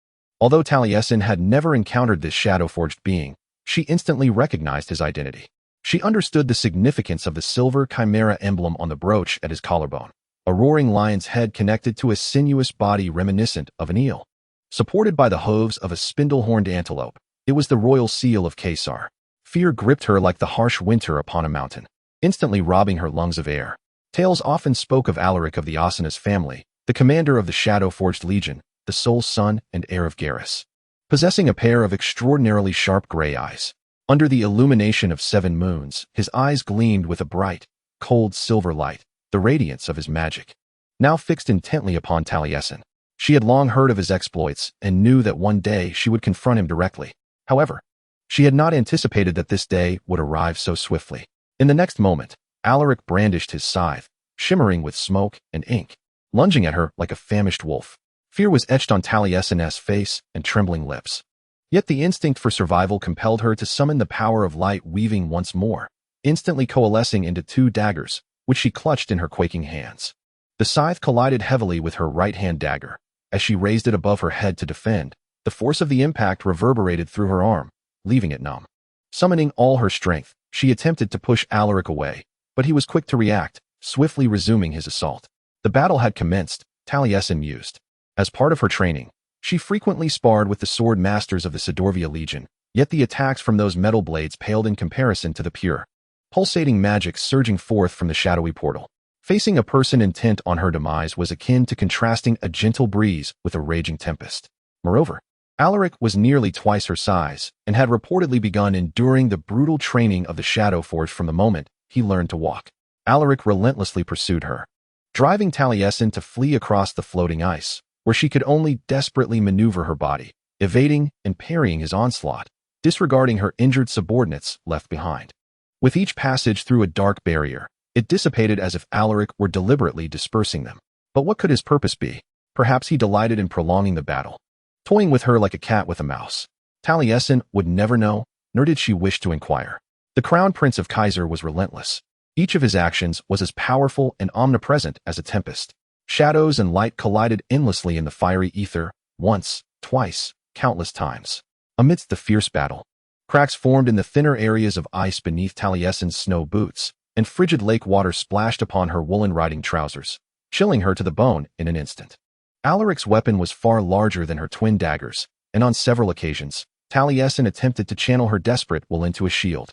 Although Taliesin had never encountered this shadow-forged being, she instantly recognized his identity. She understood the significance of the silver chimera emblem on the brooch at his collarbone, a roaring lion's head connected to a sinuous body reminiscent of an eel. Supported by the hooves of a spindle-horned antelope, it was the royal seal of Caesar. Fear gripped her like the harsh winter upon a mountain, instantly robbing her lungs of air. Tales often spoke of Alaric of the Asanas family, the commander of the Shadow-Forged Legion, the sole son and heir of Garrus, possessing a pair of extraordinarily sharp gray eyes. Under the illumination of 7 moons, his eyes gleamed with a bright, cold silver light, the radiance of his magic. Now fixed intently upon Taliesin, she had long heard of his exploits and knew that one day she would confront him directly. However, she had not anticipated that this day would arrive so swiftly. In the next moment, Alaric brandished his scythe, shimmering with smoke and ink, lunging at her like a famished wolf. Fear was etched on Taliesin's face and trembling lips. Yet the instinct for survival compelled her to summon the power of light weaving once more, instantly coalescing into 2 daggers, which she clutched in her quaking hands. The scythe collided heavily with her right-hand dagger. As she raised it above her head to defend, the force of the impact reverberated through her arm, leaving it numb. Summoning all her strength, she attempted to push Alaric away, but he was quick to react, swiftly resuming his assault. The battle had commenced, Taliesin mused. As part of her training, she frequently sparred with the sword masters of the Sidorvia Legion, yet the attacks from those metal blades paled in comparison to the pure, pulsating magic surging forth from the shadowy portal. Facing a person intent on her demise was akin to contrasting a gentle breeze with a raging tempest. Moreover, Alaric was nearly twice her size and had reportedly begun enduring the brutal training of the Shadowforged from the moment he learned to walk. Alaric relentlessly pursued her, driving Taliesin to flee across the floating ice, where she could only desperately maneuver her body, evading and parrying his onslaught, disregarding her injured subordinates left behind. With each passage through a dark barrier, it dissipated as if Alaric were deliberately dispersing them. But what could his purpose be? Perhaps he delighted in prolonging the battle, toying with her like a cat with a mouse. Taliesin would never know, nor did she wish to inquire. The crown prince of Kaiser was relentless. Each of his actions was as powerful and omnipresent as a tempest. Shadows and light collided endlessly in the fiery ether, once, twice, countless times. Amidst the fierce battle, cracks formed in the thinner areas of ice beneath Taliesin's snow boots, and frigid lake water splashed upon her woolen riding trousers, chilling her to the bone in an instant. Alaric's weapon was far larger than her twin daggers, and on several occasions, Taliesin attempted to channel her desperate will into a shield.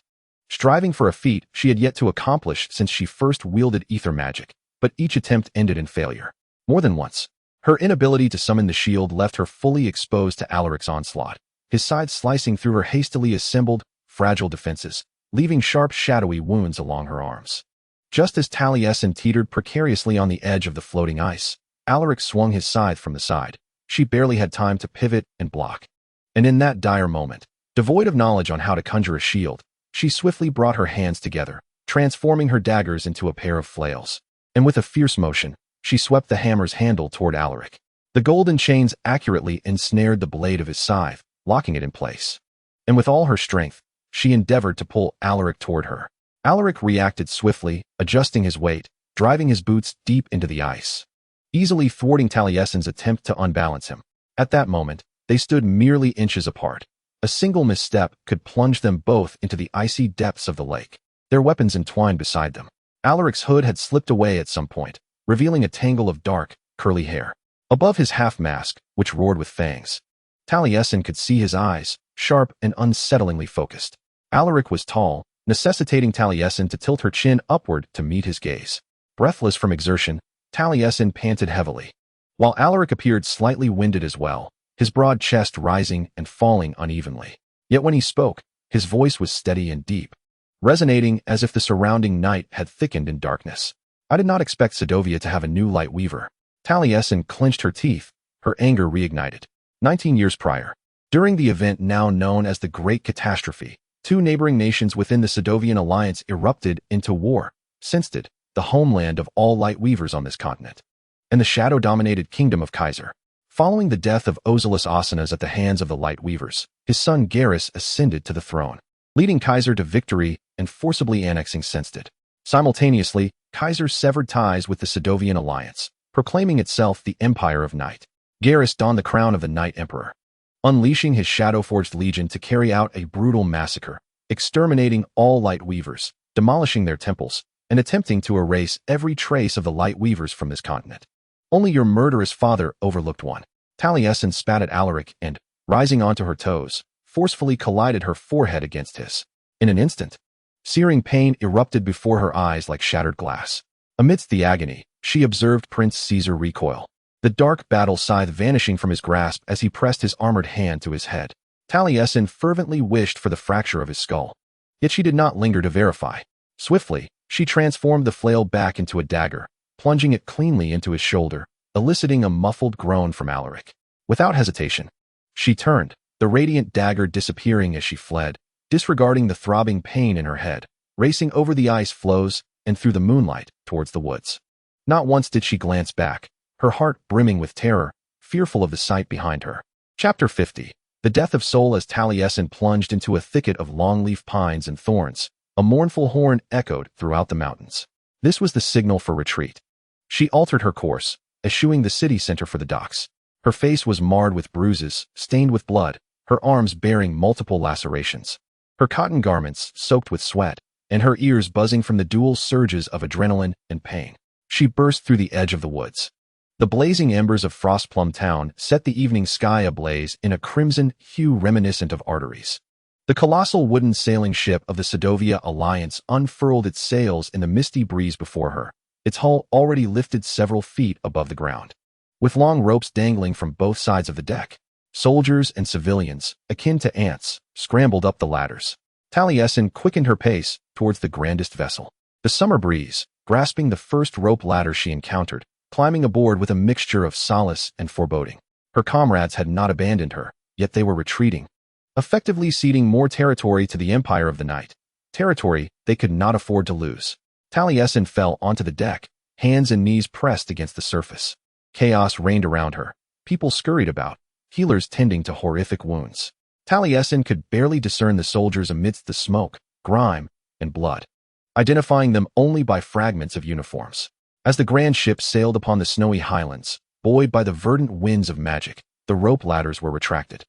Striving for a feat she had yet to accomplish since she first wielded ether magic, but each attempt ended in failure. More than once, her inability to summon the shield left her fully exposed to Alaric's onslaught, his side slicing through her hastily assembled, fragile defenses, leaving sharp shadowy wounds along her arms. Just as Taliesin teetered precariously on the edge of the floating ice, Alaric swung his scythe from the side. She barely had time to pivot and block. And in that dire moment, devoid of knowledge on how to conjure a shield, she swiftly brought her hands together, transforming her daggers into a pair of flails. And with a fierce motion, she swept the hammer's handle toward Alaric. The golden chains accurately ensnared the blade of his scythe, locking it in place. And with all her strength, she endeavored to pull Alaric toward her. Alaric reacted swiftly, adjusting his weight, driving his boots deep into the ice, easily thwarting Taliesin's attempt to unbalance him. At that moment, they stood merely inches apart. A single misstep could plunge them both into the icy depths of the lake, their weapons entwined beside them. Alaric's hood had slipped away at some point, revealing a tangle of dark, curly hair. Above his half-mask, which roared with fangs, Taliesin could see his eyes, sharp and unsettlingly focused. Alaric was tall, necessitating Taliesin to tilt her chin upward to meet his gaze. Breathless from exertion, Taliesin panted heavily, while Alaric appeared slightly winded as well, his broad chest rising and falling unevenly. Yet when he spoke, his voice was steady and deep, resonating as if the surrounding night had thickened in darkness. I did not expect Sedovia to have a new light weaver. Taliesin clenched her teeth, her anger reignited. 19 years prior, during the event now known as the Great Catastrophe, two neighboring nations within the Sedovian alliance erupted into war, Sinstad, the homeland of all light weavers on this continent, and the shadow-dominated kingdom of Kaiser. Following the death of Ozilus Asanas at the hands of the light weavers, his son Garrus ascended to the throne, leading Kaiser to victory and forcibly annexing Sinstad. Simultaneously, Kaiser severed ties with the Sedovian alliance, proclaiming itself the Empire of Night. Garrus donned the crown of the Night Emperor, unleashing his shadow-forged legion to carry out a brutal massacre, exterminating all light weavers, demolishing their temples, and attempting to erase every trace of the light weavers from this continent. Only your murderous father overlooked one. Taliesin spat at Alaric and, rising onto her toes, forcefully collided her forehead against his. In an instant, searing pain erupted before her eyes like shattered glass. Amidst the agony, she observed Prince Caesar recoil, the dark battle scythe vanishing from his grasp as he pressed his armored hand to his head. Taliesin fervently wished for the fracture of his skull. Yet she did not linger to verify. Swiftly, she transformed the flail back into a dagger, plunging it cleanly into his shoulder, eliciting a muffled groan from Alaric. Without hesitation, she turned, the radiant dagger disappearing as she fled, disregarding the throbbing pain in her head, racing over the ice floes and through the moonlight towards the woods. Not once did she glance back, her heart brimming with terror, fearful of the sight behind her. Chapter 50. The death of Sol. As Taliesin plunged into a thicket of long-leaf pines and thorns, a mournful horn echoed throughout the mountains. This was the signal for retreat. She altered her course, eschewing the city center for the docks. Her face was marred with bruises, stained with blood, her arms bearing multiple lacerations, her cotton garments soaked with sweat, and her ears buzzing from the dual surges of adrenaline and pain. She burst through the edge of the woods. The blazing embers of Frostplum Town set the evening sky ablaze in a crimson hue reminiscent of arteries. The colossal wooden sailing ship of the Sedovia Alliance unfurled its sails in the misty breeze before her, its hull already lifted several feet above the ground. With long ropes dangling from both sides of the deck, soldiers and civilians, akin to ants, scrambled up the ladders. Taliesin quickened her pace towards the grandest vessel. The summer breeze, grasping the first rope ladder she encountered, climbing aboard with a mixture of solace and foreboding. Her comrades had not abandoned her, yet they were retreating, effectively ceding more territory to the Empire of the Night, territory they could not afford to lose. Taliesin fell onto the deck, hands and knees pressed against the surface. Chaos reigned around her. People scurried about, healers tending to horrific wounds. Taliesin could barely discern the soldiers amidst the smoke, grime, and blood, identifying them only by fragments of uniforms. As the grand ship sailed upon the snowy highlands, buoyed by the verdant winds of magic, the rope ladders were retracted.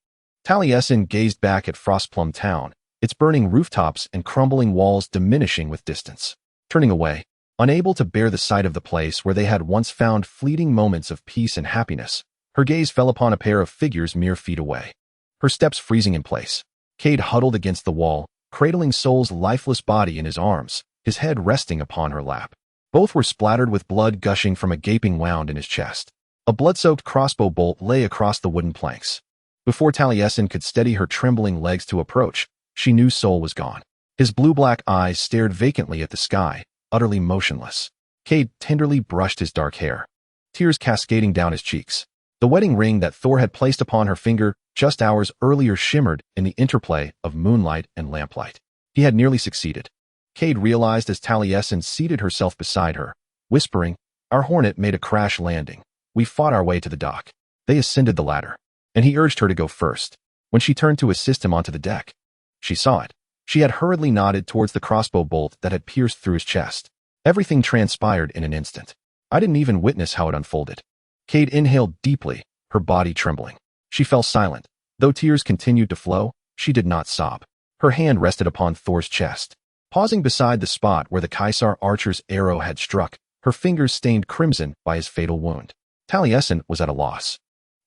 Taliesin gazed back at Frostplum Town, its burning rooftops and crumbling walls diminishing with distance. Turning away, unable to bear the sight of the place where they had once found fleeting moments of peace and happiness, her gaze fell upon a pair of figures mere feet away. Her steps freezing in place. Cade huddled against the wall, cradling Sol's lifeless body in his arms, his head resting upon her lap. Both were splattered with blood gushing from a gaping wound in his chest. A blood-soaked crossbow bolt lay across the wooden planks. Before Taliesin could steady her trembling legs to approach, she knew Sol was gone. His blue-black eyes stared vacantly at the sky, utterly motionless. Cade tenderly brushed his dark hair, tears cascading down his cheeks. The wedding ring that Thor had placed upon her finger just hours earlier shimmered in the interplay of moonlight and lamplight. He had nearly succeeded. Cade realized as Taliesin seated herself beside her, whispering, "Our Hornet made a crash landing. We fought our way to the dock." They ascended the ladder, and he urged her to go first. When she turned to assist him onto the deck, she saw it. She had hurriedly nodded towards the crossbow bolt that had pierced through his chest. Everything transpired in an instant. I didn't even witness how it unfolded. Cade inhaled deeply, her body trembling. She fell silent. Though tears continued to flow, she did not sob. Her hand rested upon Thor's chest. Pausing beside the spot where the Caesar archer's arrow had struck, her fingers stained crimson by his fatal wound. Taliesin was at a loss.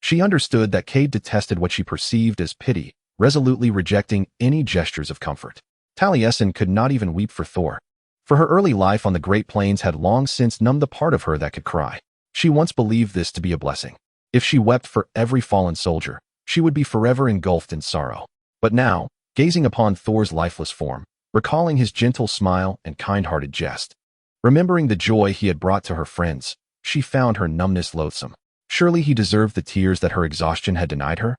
She understood that Cade detested what she perceived as pity, resolutely rejecting any gestures of comfort. Taliesin could not even weep for Thor, for her early life on the Great Plains had long since numbed the part of her that could cry. She once believed this to be a blessing. If she wept for every fallen soldier, she would be forever engulfed in sorrow. But now, gazing upon Thor's lifeless form, recalling his gentle smile and kind-hearted jest, remembering the joy he had brought to her friends, she found her numbness loathsome. Surely he deserved the tears that her exhaustion had denied her?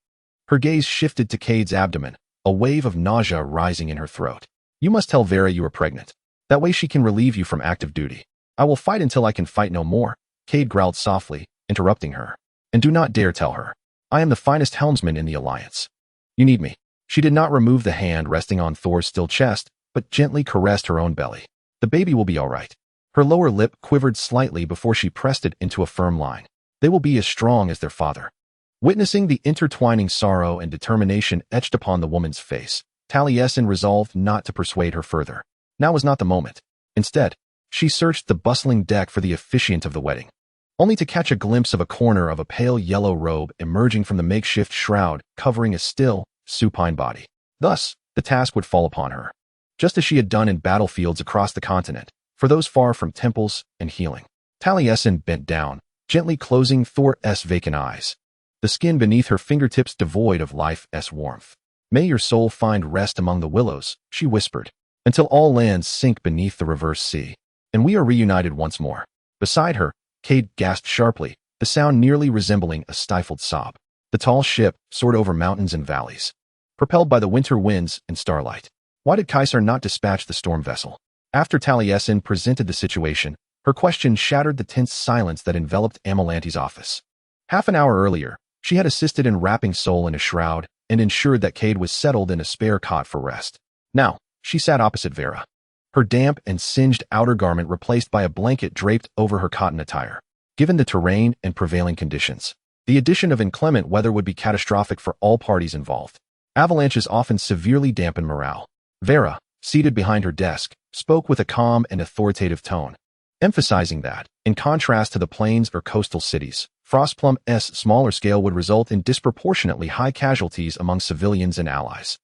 Her gaze shifted to Cade's abdomen, a wave of nausea rising in her throat. "You must tell Vera you are pregnant. That way she can relieve you from active duty." "I will fight until I can fight no more," Cade growled softly, interrupting her. "And do not dare tell her. I am the finest helmsman in the Alliance. You need me." She did not remove the hand resting on Thor's still chest, but gently caressed her own belly. "The baby will be all right." Her lower lip quivered slightly before she pressed it into a firm line. "They will be as strong as their father." Witnessing the intertwining sorrow and determination etched upon the woman's face, Taliesin resolved not to persuade her further. Now was not the moment. Instead, she searched the bustling deck for the officiant of the wedding, only to catch a glimpse of a corner of a pale yellow robe emerging from the makeshift shroud covering a still, supine body. Thus, the task would fall upon her, just as she had done in battlefields across the continent, for those far from temples and healing. Taliesin bent down, gently closing Thor's vacant eyes, the skin beneath her fingertips devoid of life's warmth. "May your soul find rest among the willows," she whispered, "until all lands sink beneath the reverse sea, and we are reunited once more." Beside her, Cade gasped sharply, the sound nearly resembling a stifled sob. The tall ship soared over mountains and valleys, propelled by the winter winds and starlight. Why did Caesar not dispatch the storm vessel? After Taliesin presented the situation, her question shattered the tense silence that enveloped Amelante's office. Half an hour earlier, she had assisted in wrapping Sol in a shroud and ensured that Cade was settled in a spare cot for rest. Now, she sat opposite Vera, her damp and singed outer garment replaced by a blanket draped over her cotton attire. Given the terrain and prevailing conditions, the addition of inclement weather would be catastrophic for all parties involved. Avalanches often severely dampen morale. Vera, seated behind her desk, spoke with a calm and authoritative tone, emphasizing that, in contrast to the plains or coastal cities, Frostplum's smaller scale would result in disproportionately high casualties among civilians and allies.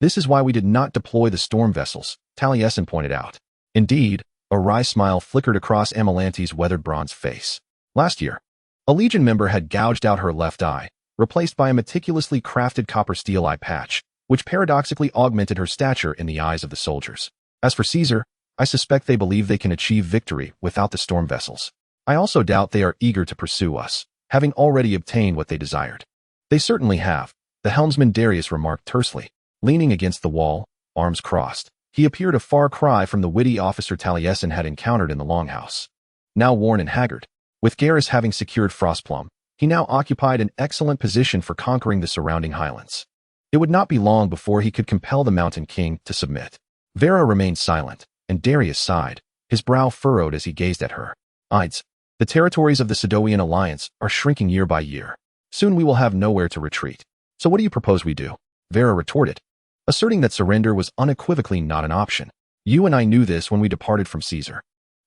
"This is why we did not deploy the storm vessels," Taliesin pointed out. Indeed, a wry smile flickered across Amelante's weathered bronze face. Last year, a Legion member had gouged out her left eye, replaced by a meticulously crafted copper steel eye patch, which paradoxically augmented her stature in the eyes of the soldiers. As for Caesar, I suspect they believe they can achieve victory without the storm vessels. I also doubt they are eager to pursue us, having already obtained what they desired. They certainly have, the helmsman Darius remarked tersely. Leaning against the wall, arms crossed, he appeared a far cry from the witty officer Talasin had encountered in the longhouse. Now worn and haggard, with Garrus having secured Frostplum, he now occupied an excellent position for conquering the surrounding highlands. It would not be long before he could compel the Mountain King to submit. Vera remained silent, and Darius sighed, his brow furrowed as he gazed at her. Ides, the territories of the Sidovian alliance are shrinking year by year. Soon we will have nowhere to retreat. So what do you propose we do? Vera retorted, asserting that surrender was unequivocally not an option. You and I knew this when we departed from Caesar.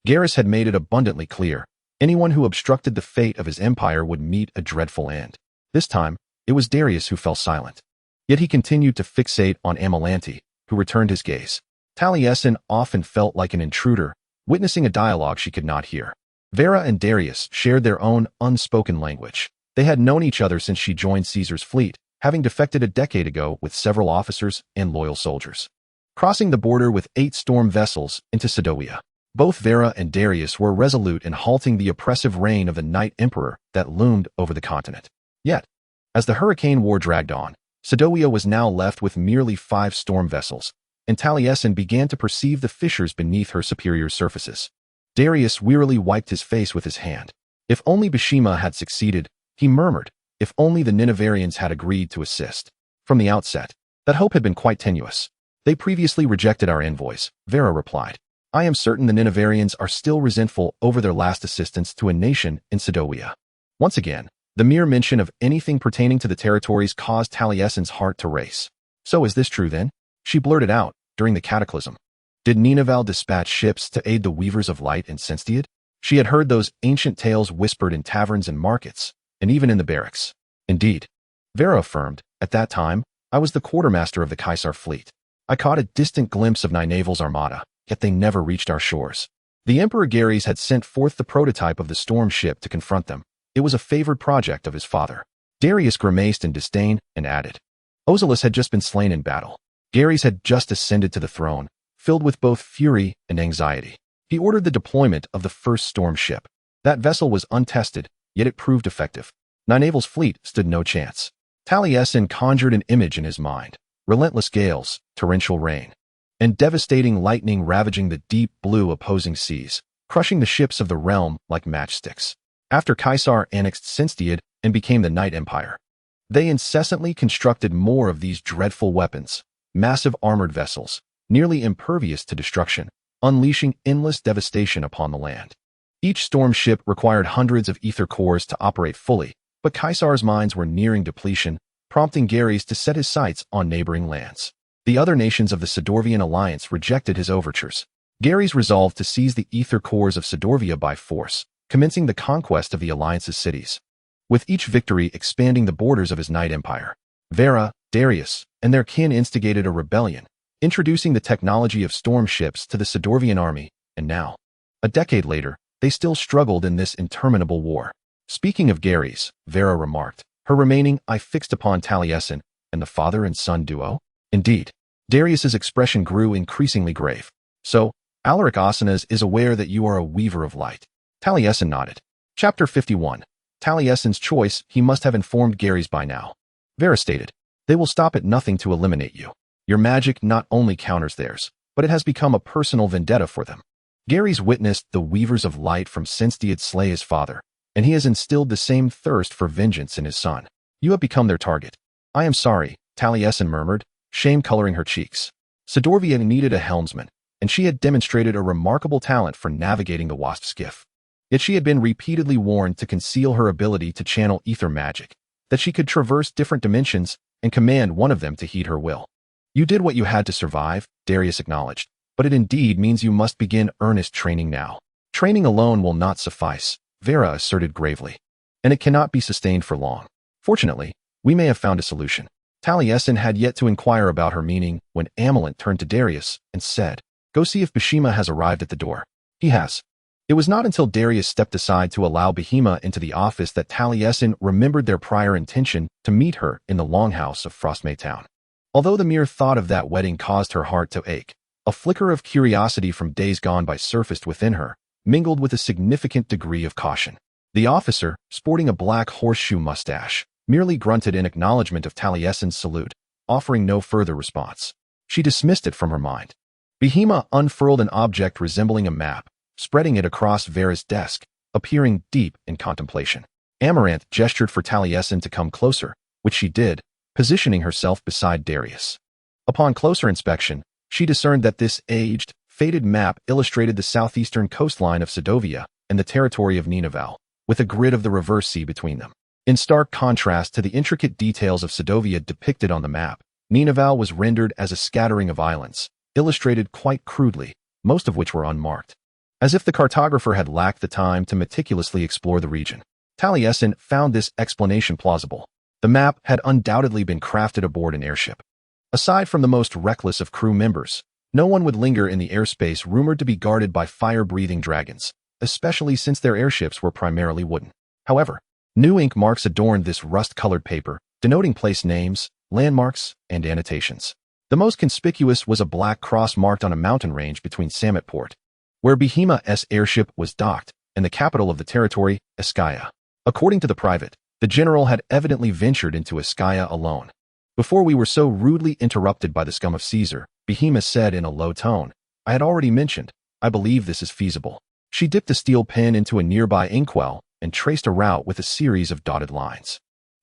Garrus had made it abundantly clear. Anyone who obstructed the fate of his empire would meet a dreadful end. This time, it was Darius who fell silent. Yet he continued to fixate on Amelanti, who returned his gaze. Talasin often felt like an intruder, witnessing a dialogue she could not hear. Vera and Darius shared their own unspoken language. They had known each other since she joined Caesar's fleet, having defected a decade ago with several officers and loyal soldiers. Crossing the border with 8 storm vessels into Sidovia, both Vera and Darius were resolute in halting the oppressive reign of the Night Emperor that loomed over the continent. Yet, as the Hurricane War dragged on, Sidovia was now left with merely 5 storm vessels, and Talasin began to perceive the fissures beneath her superior surfaces. Darius wearily wiped his face with his hand. If only Bishima had succeeded, he murmured, if only the Ninavarians had agreed to assist. From the outset, that hope had been quite tenuous. They previously rejected our envoys, Vera replied. I am certain the Ninavarians are still resentful over their last assistance to a nation in Sidovia. Once again, the mere mention of anything pertaining to the territories caused Talasin's heart to race. So is this true then? She blurted out, during the cataclysm. Did Ninavarr dispatch ships to aid the Weavers of Light in Senstiad? She had heard those ancient tales whispered in taverns and markets, and even in the barracks. Indeed, Vera affirmed, at that time, I was the quartermaster of the Caesar fleet. I caught a distant glimpse of Nynaeval's armada, yet they never reached our shores. The Emperor Garrus had sent forth the prototype of the storm ship to confront them. It was a favored project of his father. Darius grimaced in disdain and added, Ozilus had just been slain in battle. Garrus had just ascended to the throne, filled with both fury and anxiety. He ordered the deployment of the first storm ship. That vessel was untested, yet it proved effective. Nynaeval's fleet stood no chance. Talasin conjured an image in his mind. Relentless gales, torrential rain, and devastating lightning ravaging the deep blue opposing seas, crushing the ships of the realm like matchsticks. After Caesar annexed Senstiad and became the Night Empire, they incessantly constructed more of these dreadful weapons, massive armored vessels, nearly impervious to destruction, unleashing endless devastation upon the land. Each storm ship required hundreds of ether cores to operate fully, but Caesar's mines were nearing depletion, prompting Garrus to set his sights on neighboring lands. The other nations of the Sidorvian alliance rejected his overtures. Garrus resolved to seize the ether cores of Sidorvia by force, commencing the conquest of the alliance's cities. With each victory expanding the borders of his Night Empire, Vera, Darius, and their kin instigated a rebellion, introducing the technology of storm ships to the Sidorvian army, and now, a decade later, they still struggled in this interminable war. Speaking of Garrus, Vera remarked, her remaining eye fixed upon Talasin and the father and son duo. Indeed, Darius's expression grew increasingly grave. So, Alaric Asanas is aware that you are a weaver of light. Talasin nodded. Chapter 51. Talasin's choice. He must have informed Garrus by now. Vera stated, they will stop at nothing to eliminate you. Your magic not only counters theirs, but it has become a personal vendetta for them. Garrus witnessed the Weavers of Light from Senstiad slay his father, and he has instilled the same thirst for vengeance in his son. You have become their target. I am sorry, Talasin murmured, shame coloring her cheeks. Sidorvia needed a helmsman, and she had demonstrated a remarkable talent for navigating the wasp skiff. Yet she had been repeatedly warned to conceal her ability to channel ether magic, that she could traverse different dimensions and command one of them to heed her will. You did what you had to survive, Darius acknowledged, but it indeed means you must begin earnest training now. Training alone will not suffice, Vera asserted gravely, and it cannot be sustained for long. Fortunately, we may have found a solution. Talasin had yet to inquire about her meaning when Amelant turned to Darius and said, Go see if Bishima has arrived at the door. He has. It was not until Darius stepped aside to allow Bishima into the office that Talasin remembered their prior intention to meet her in the longhouse of Frostmay Town. Although the mere thought of that wedding caused her heart to ache, a flicker of curiosity from days gone by surfaced within her, mingled with a significant degree of caution. The officer, sporting a black horseshoe mustache, merely grunted in acknowledgement of Taliesin's salute, offering no further response. She dismissed it from her mind. Behema unfurled an object resembling a map, spreading it across Vera's desk, appearing deep in contemplation. Amaranth gestured for Taliesin to come closer, which she did, positioning herself beside Darius. Upon closer inspection, she discerned that this aged, faded map illustrated the southeastern coastline of Sedovia and the territory of Ninavarr, with a grid of the reverse sea between them. In stark contrast to the intricate details of Sedovia depicted on the map, Ninavarr was rendered as a scattering of islands, illustrated quite crudely, most of which were unmarked. As if the cartographer had lacked the time to meticulously explore the region. Taliesin found this explanation plausible. The map had undoubtedly been crafted aboard an airship. Aside from the most reckless of crew members, no one would linger in the airspace rumored to be guarded by fire-breathing dragons, especially since their airships were primarily wooden. However, new ink marks adorned this rust-colored paper, denoting place names, landmarks, and annotations. The most conspicuous was a black cross marked on a mountain range between Sametport, where Behema's airship was docked, and the capital of the territory, Eskaya. According to the private, the general had evidently ventured into Eskaya alone. Before we were so rudely interrupted by the scum of Caesar, Behema said in a low tone, "I had already mentioned, I believe this is feasible." She dipped a steel pen into a nearby inkwell and traced a route with a series of dotted lines.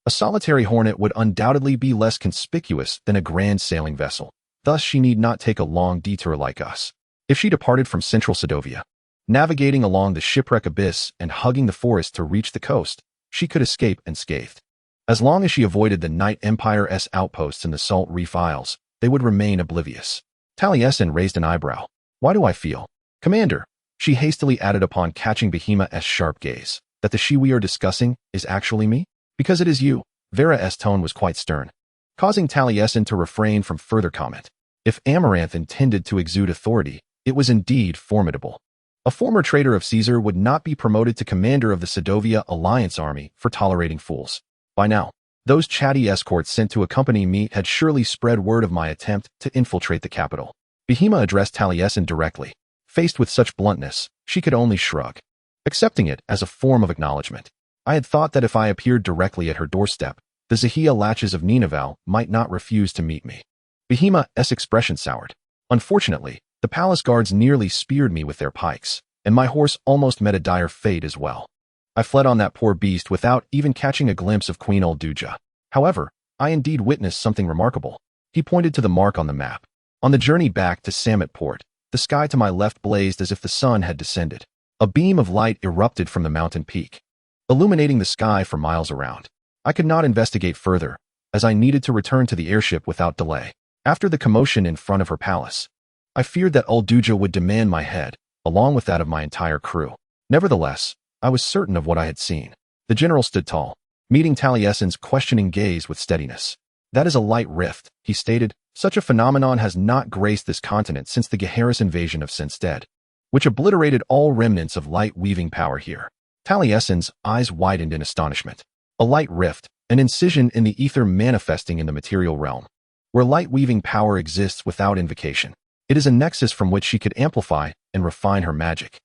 A solitary hornet would undoubtedly be less conspicuous than a grand sailing vessel, thus she need not take a long detour like us. If she departed from central Sedovia, navigating along the shipwreck abyss and hugging the forest to reach the coast, she could escape unscathed. As long as she avoided the Night Empire's outposts in the Salt Reef Isles, they would remain oblivious. Taliesin raised an eyebrow. "Why do I feel, Commander," she hastily added upon catching Behema's sharp gaze, "that the she we are discussing is actually me? Because it is you." Vera's tone was quite stern, causing Taliesin to refrain from further comment. If Amaranth intended to exude authority, it was indeed formidable. A former traitor of Caesar would not be promoted to commander of the Sedovia Alliance army for tolerating fools. By now, those chatty escorts sent to accompany me had surely spread word of my attempt to infiltrate the capital. Behema addressed Taliesin directly. Faced with such bluntness, she could only shrug, accepting it as a form of acknowledgement. I had thought that if I appeared directly at her doorstep, the Zahia latches of Ninavarr might not refuse to meet me. Behema's expression soured. Unfortunately, the palace guards nearly speared me with their pikes, and my horse almost met a dire fate as well. I fled on that poor beast without even catching a glimpse of Queen Olduja. However, I indeed witnessed something remarkable. He pointed to the mark on the map. On the journey back to Sametport, the sky to my left blazed as if the sun had descended. A beam of light erupted from the mountain peak, illuminating the sky for miles around. I could not investigate further, as I needed to return to the airship without delay. After the commotion in front of her palace, I feared that Olduja would demand my head, along with that of my entire crew. Nevertheless, I was certain of what I had seen. The general stood tall, meeting Taliesin's questioning gaze with steadiness. "That is a light rift," he stated. "Such a phenomenon has not graced this continent since the Geharis invasion of Sinstead, which obliterated all remnants of light-weaving power here." Taliesin's eyes widened in astonishment. A light rift, an incision in the ether manifesting in the material realm, where light-weaving power exists without invocation. It is a nexus from which she could amplify and refine her magic.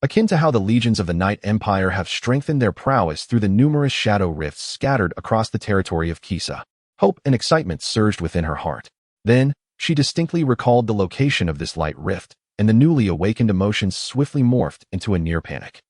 Akin to how the legions of the Night Empire have strengthened their prowess through the numerous shadow rifts scattered across the territory of Kisa. Hope and excitement surged within her heart. Then, she distinctly recalled the location of this light rift, and the newly awakened emotions swiftly morphed into a near panic.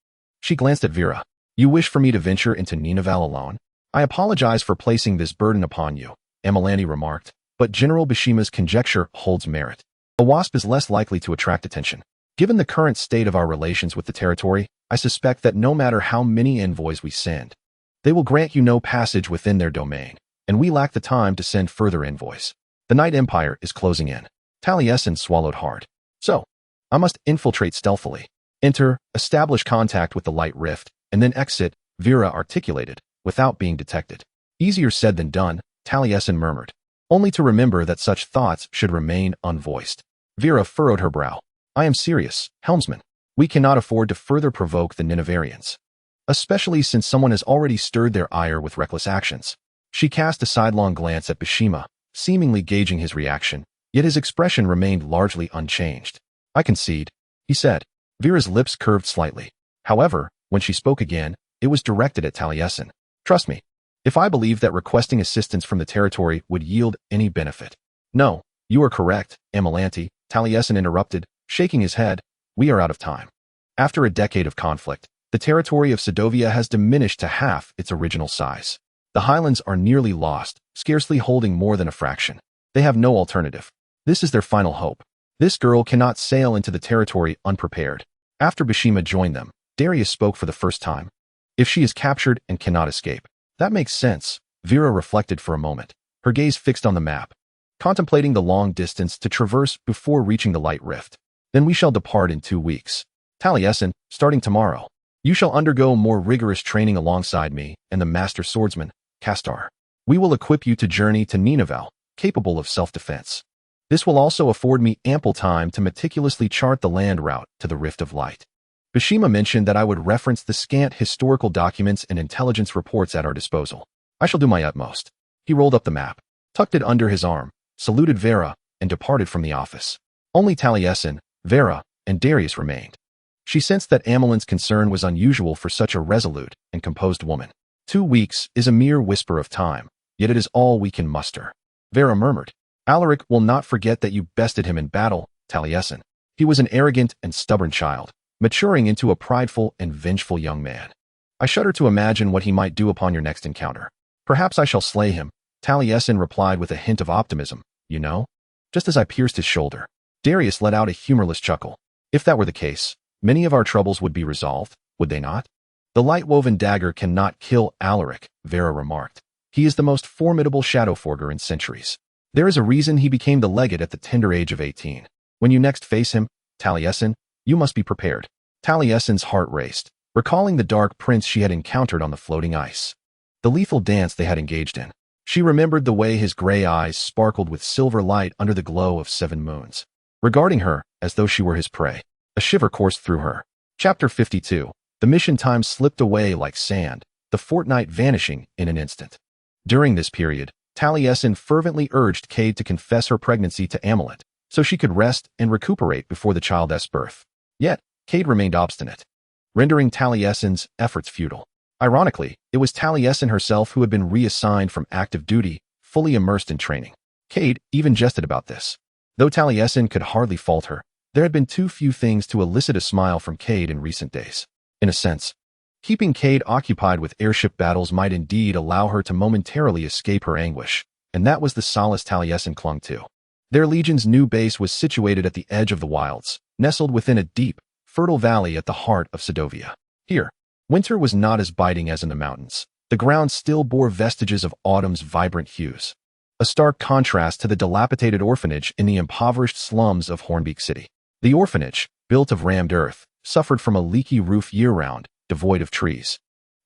She glanced at Vera. "You wish for me to venture into Ninavarr alone? I apologize for placing this burden upon you," Amalani remarked, "but General Bishima's conjecture holds merit. A wasp is less likely to attract attention. Given the current state of our relations with the territory, I suspect that no matter how many envoys we send, they will grant you no passage within their domain, and we lack the time to send further envoys. The Night Empire is closing in." Taliesin swallowed hard. "So, I must infiltrate stealthily, enter, establish contact with the light rift, and then exit," Vera articulated, "without being detected." "Easier said than done," Taliesin murmured, only to remember that such thoughts should remain unvoiced. Vera furrowed her brow. "I am serious, helmsman. We cannot afford to further provoke the Ninavarrians, especially since someone has already stirred their ire with reckless actions." She cast a sidelong glance at Bishima, seemingly gauging his reaction, yet his expression remained largely unchanged. "I concede," he said. Vera's lips curved slightly. However, when she spoke again, it was directed at Taliesin. "Trust me, if I believed that requesting assistance from the territory would yield any benefit. No, you are correct, Amelanti, Taliesin interrupted, shaking his head. We are out of time. After a decade of conflict, the territory of Sedovia has diminished to half its original size. The highlands are nearly lost, scarcely holding more than a fraction. They have no alternative. This is their final hope. This girl cannot sail into the territory unprepared. After Bashima joined them, Darius spoke for the first time. If she is captured and cannot escape, that makes sense. Vera reflected for a moment, her gaze fixed on the map, contemplating the long distance to traverse before reaching the light rift. Then we shall depart in 2 weeks. Taliesin, starting tomorrow, you shall undergo more rigorous training alongside me and the master swordsman, Castar. We will equip you to journey to Ninavarr, capable of self-defense. This will also afford me ample time to meticulously chart the land route to the Rift of Light. Bashima mentioned that I would reference the scant historical documents and intelligence reports at our disposal. I shall do my utmost. He rolled up the map, tucked it under his arm, saluted Vera, and departed from the office. Only Taliesin, Vera, and Darius remained. She sensed that Amelin's concern was unusual for such a resolute and composed woman. 2 weeks is a mere whisper of time, yet it is all we can muster. Vera murmured, Alaric will not forget that you bested him in battle, Taliesin. He was an arrogant and stubborn child, maturing into a prideful and vengeful young man. I shudder to imagine what he might do upon your next encounter. Perhaps I shall slay him, Taliesin replied with a hint of optimism. You know? Just as I pierced his shoulder. Darius let out a humorless chuckle. If that were the case, many of our troubles would be resolved, would they not? The light-woven dagger cannot kill Alaric, Vera remarked. He is the most formidable shadowforger in centuries. There is a reason he became the legate at the tender age of 18. When you next face him, Taliesin, you must be prepared. Taliesin's heart raced, recalling the dark prince she had encountered on the floating ice. The lethal dance they had engaged in. She remembered the way his gray eyes sparkled with silver light under the glow of 7 moons. Regarding her as though she were his prey, a shiver coursed through her. Chapter 52. The mission time slipped away like sand, the fortnight vanishing in an instant. During this period, Taliesin fervently urged Cade to confess her pregnancy to Amelet, so she could rest and recuperate before the child's birth. Yet, Cade remained obstinate, rendering Taliesin's efforts futile. Ironically, it was Taliesin herself who had been reassigned from active duty, fully immersed in training. Cade even jested about this. Though Taliesin could hardly fault her, there had been too few things to elicit a smile from Cade in recent days. In a sense, keeping Cade occupied with airship battles might indeed allow her to momentarily escape her anguish, and that was the solace Taliesin clung to. Their legion's new base was situated at the edge of the wilds, nestled within a deep, fertile valley at the heart of Sedovia. Here, winter was not as biting as in the mountains. The ground still bore vestiges of autumn's vibrant hues, a stark contrast to the dilapidated orphanage in the impoverished slums of Hornbeak City. The orphanage, built of rammed earth, suffered from a leaky roof year-round, devoid of trees,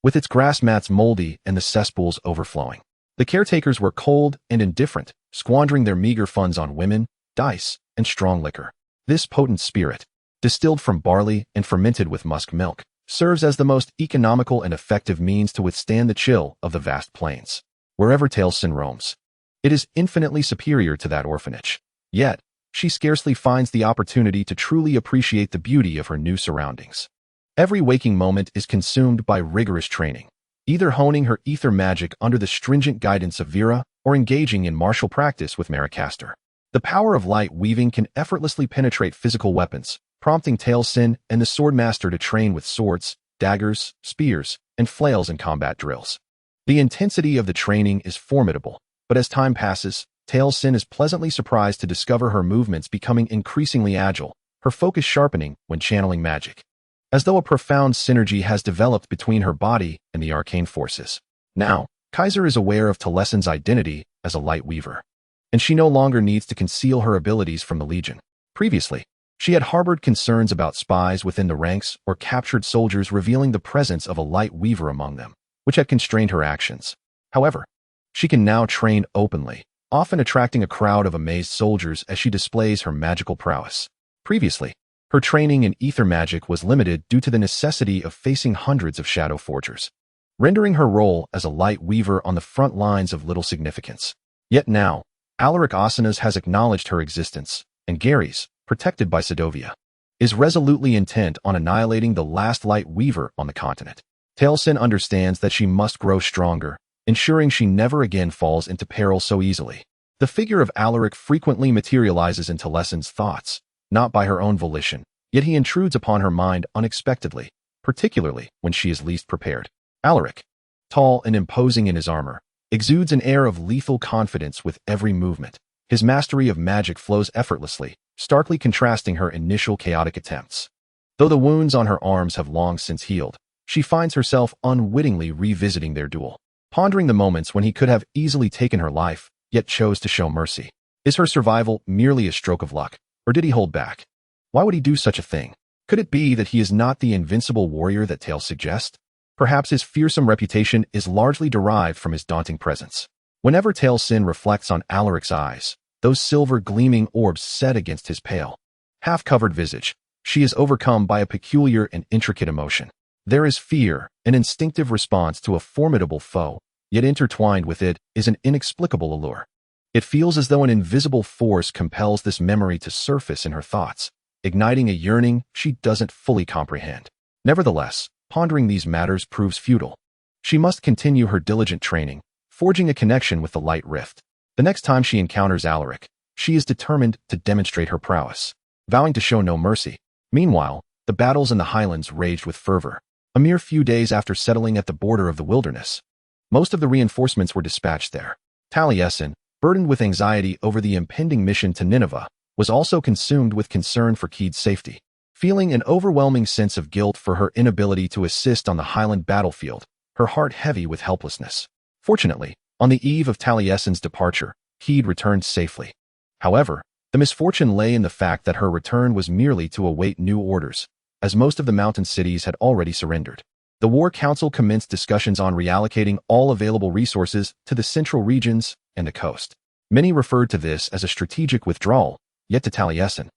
with its grass mats moldy and the cesspools overflowing. The caretakers were cold and indifferent, squandering their meager funds on women, dice, and strong liquor. This potent spirit, distilled from barley and fermented with musk milk, serves as the most economical and effective means to withstand the chill of the vast plains. Wherever Taliesin roams, it is infinitely superior to that orphanage. Yet, she scarcely finds the opportunity to truly appreciate the beauty of her new surroundings. Every waking moment is consumed by rigorous training, either honing her ether magic under the stringent guidance of Vera or engaging in martial practice with Maricastor. The power of light weaving can effortlessly penetrate physical weapons, prompting Taliesin and the swordmaster to train with swords, daggers, spears, and flails in combat drills. The intensity of the training is formidable, but as time passes, Taliesin is pleasantly surprised to discover her movements becoming increasingly agile, her focus sharpening when channeling magic, as though a profound synergy has developed between her body and the arcane forces. Now, Kaiser is aware of Talasin's identity as a light weaver, and she no longer needs to conceal her abilities from the Legion. Previously, she had harbored concerns about spies within the ranks or captured soldiers revealing the presence of a light weaver among them, which had constrained her actions. However, she can now train openly, often attracting a crowd of amazed soldiers as she displays her magical prowess. Previously, her training in ether magic was limited due to the necessity of facing hundreds of shadow forgers, rendering her role as a light weaver on the front lines of little significance. Yet now, Alaric Asanas has acknowledged her existence, and Gary's, protected by Sedovia, is resolutely intent on annihilating the last light weaver on the continent. Taliesin understands that she must grow stronger, ensuring she never again falls into peril so easily. The figure of Alaric frequently materializes in Talasin's thoughts, not by her own volition, yet he intrudes upon her mind unexpectedly, particularly when she is least prepared. Alaric, tall and imposing in his armor, exudes an air of lethal confidence with every movement. His mastery of magic flows effortlessly, starkly contrasting her initial chaotic attempts. Though the wounds on her arms have long since healed, she finds herself unwittingly revisiting their duel, pondering the moments when he could have easily taken her life, yet chose to show mercy. Is her survival merely a stroke of luck, or did he hold back? Why would he do such a thing? Could it be that he is not the invincible warrior that tales suggest? Perhaps his fearsome reputation is largely derived from his daunting presence. Whenever Talasin reflects on Alaric's eyes, those silver gleaming orbs set against his pale, half-covered visage, she is overcome by a peculiar and intricate emotion. There is fear, an instinctive response to a formidable foe, yet intertwined with it is an inexplicable allure. It feels as though an invisible force compels this memory to surface in her thoughts, igniting a yearning she doesn't fully comprehend. Nevertheless, pondering these matters proves futile. She must continue her diligent training, forging a connection with the Light Rift. The next time she encounters Alaric, she is determined to demonstrate her prowess, vowing to show no mercy. Meanwhile, the battles in the highlands raged with fervor. A mere few days after settling at the border of the wilderness, most of the reinforcements were dispatched there. Talasin, burdened with anxiety over the impending mission to Ninavarr, was also consumed with concern for Keed's safety. Feeling an overwhelming sense of guilt for her inability to assist on the highland battlefield, her heart heavy with helplessness. Fortunately, on the eve of Talasin's departure, Keed returned safely. However, the misfortune lay in the fact that her return was merely to await new orders, as most of the mountain cities had already surrendered. The War Council commenced discussions on reallocating all available resources to the central regions and the coast. Many referred to this as a strategic withdrawal, yet to Talasin,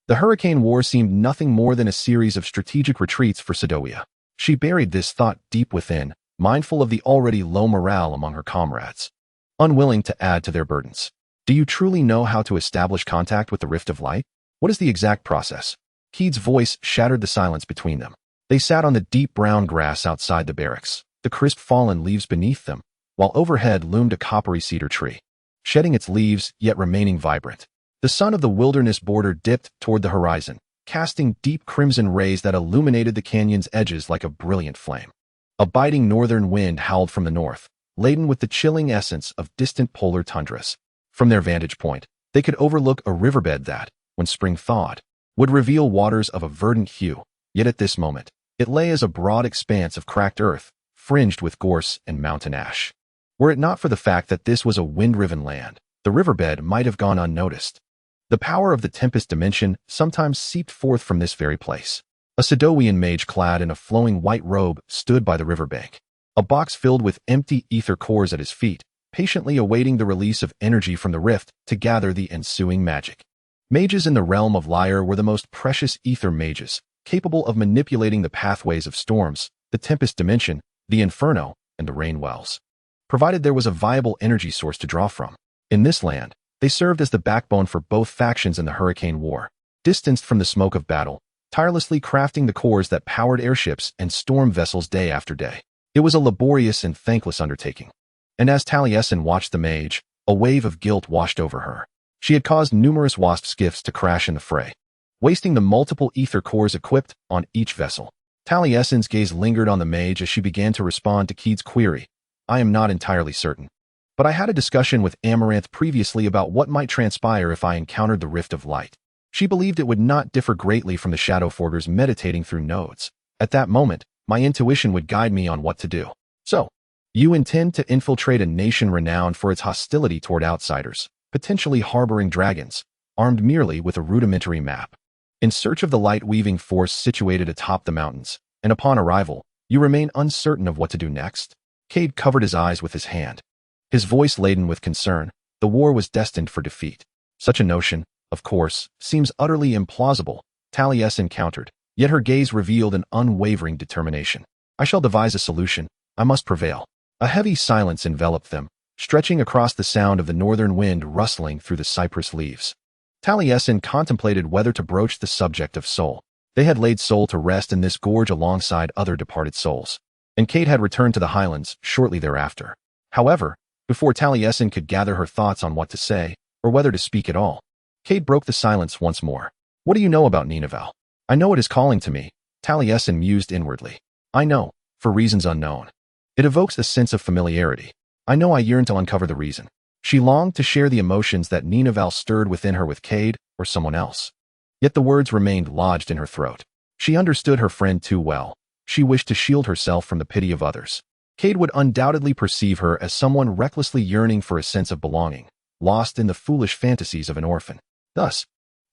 the Hurricane War seemed nothing more than a series of strategic retreats for Sidowia. She buried this thought deep within, mindful of the already low morale among her comrades, unwilling to add to their burdens. Do you truly know how to establish contact with the Rift of Light? What is the exact process? Keed's voice shattered the silence between them. They sat on the deep brown grass outside the barracks, the crisp fallen leaves beneath them, while overhead loomed a coppery cedar tree, shedding its leaves yet remaining vibrant. The sun of the wilderness border dipped toward the horizon, casting deep crimson rays that illuminated the canyon's edges like a brilliant flame. A biting northern wind howled from the north, laden with the chilling essence of distant polar tundras. From their vantage point, they could overlook a riverbed that, when spring thawed, would reveal waters of a verdant hue, yet at this moment, it lay as a broad expanse of cracked earth, fringed with gorse and mountain ash. Were it not for the fact that this was a wind-riven land, the riverbed might have gone unnoticed. The power of the Tempest dimension sometimes seeped forth from this very place. A Sidowian mage clad in a flowing white robe stood by the riverbank, a box filled with empty ether cores at his feet, patiently awaiting the release of energy from the rift to gather the ensuing magic. Mages in the realm of Lyre were the most precious ether mages, capable of manipulating the pathways of storms, the Tempest dimension, the Inferno, and the Rain Wells, provided there was a viable energy source to draw from. In this land, they served as the backbone for both factions in the Hurricane War, distanced from the smoke of battle, tirelessly crafting the cores that powered airships and storm vessels day after day. It was a laborious and thankless undertaking. And as Talasin watched the mage, a wave of guilt washed over her. She had caused numerous wasp skiffs to crash in the fray, wasting the multiple ether cores equipped on each vessel. Talasin's gaze lingered on the mage as she began to respond to Keed's query. I am not entirely certain, but I had a discussion with Amaranth previously about what might transpire if I encountered the Rift of Light. She believed it would not differ greatly from the Shadowforgers meditating through nodes. At that moment, my intuition would guide me on what to do. So, you intend to infiltrate a nation renowned for its hostility toward outsiders, potentially harboring dragons, armed merely with a rudimentary map. In search of the light-weaving force situated atop the mountains, and upon arrival, you remain uncertain of what to do next? Cade covered his eyes with his hand, his voice laden with concern. The war was destined for defeat. Such a notion, of course, seems utterly implausible, Talasin countered, yet her gaze revealed an unwavering determination. I shall devise a solution. I must prevail. A heavy silence enveloped them, stretching across the sound of the northern wind rustling through the cypress leaves. Talasin contemplated whether to broach the subject of soul. They had laid soul to rest in this gorge alongside other departed souls, and Cade had returned to the highlands shortly thereafter. However, before Taliesin could gather her thoughts on what to say, or whether to speak at all, Cade broke the silence once more. What do you know about Ninavarr? I know it is calling to me, Taliesin mused inwardly. I know, for reasons unknown. It evokes a sense of familiarity. I know I yearn to uncover the reason. She longed to share the emotions that Ninavarr stirred within her with Cade or someone else. Yet the words remained lodged in her throat. She understood her friend too well. She wished to shield herself from the pity of others. Cade would undoubtedly perceive her as someone recklessly yearning for a sense of belonging, lost in the foolish fantasies of an orphan. Thus,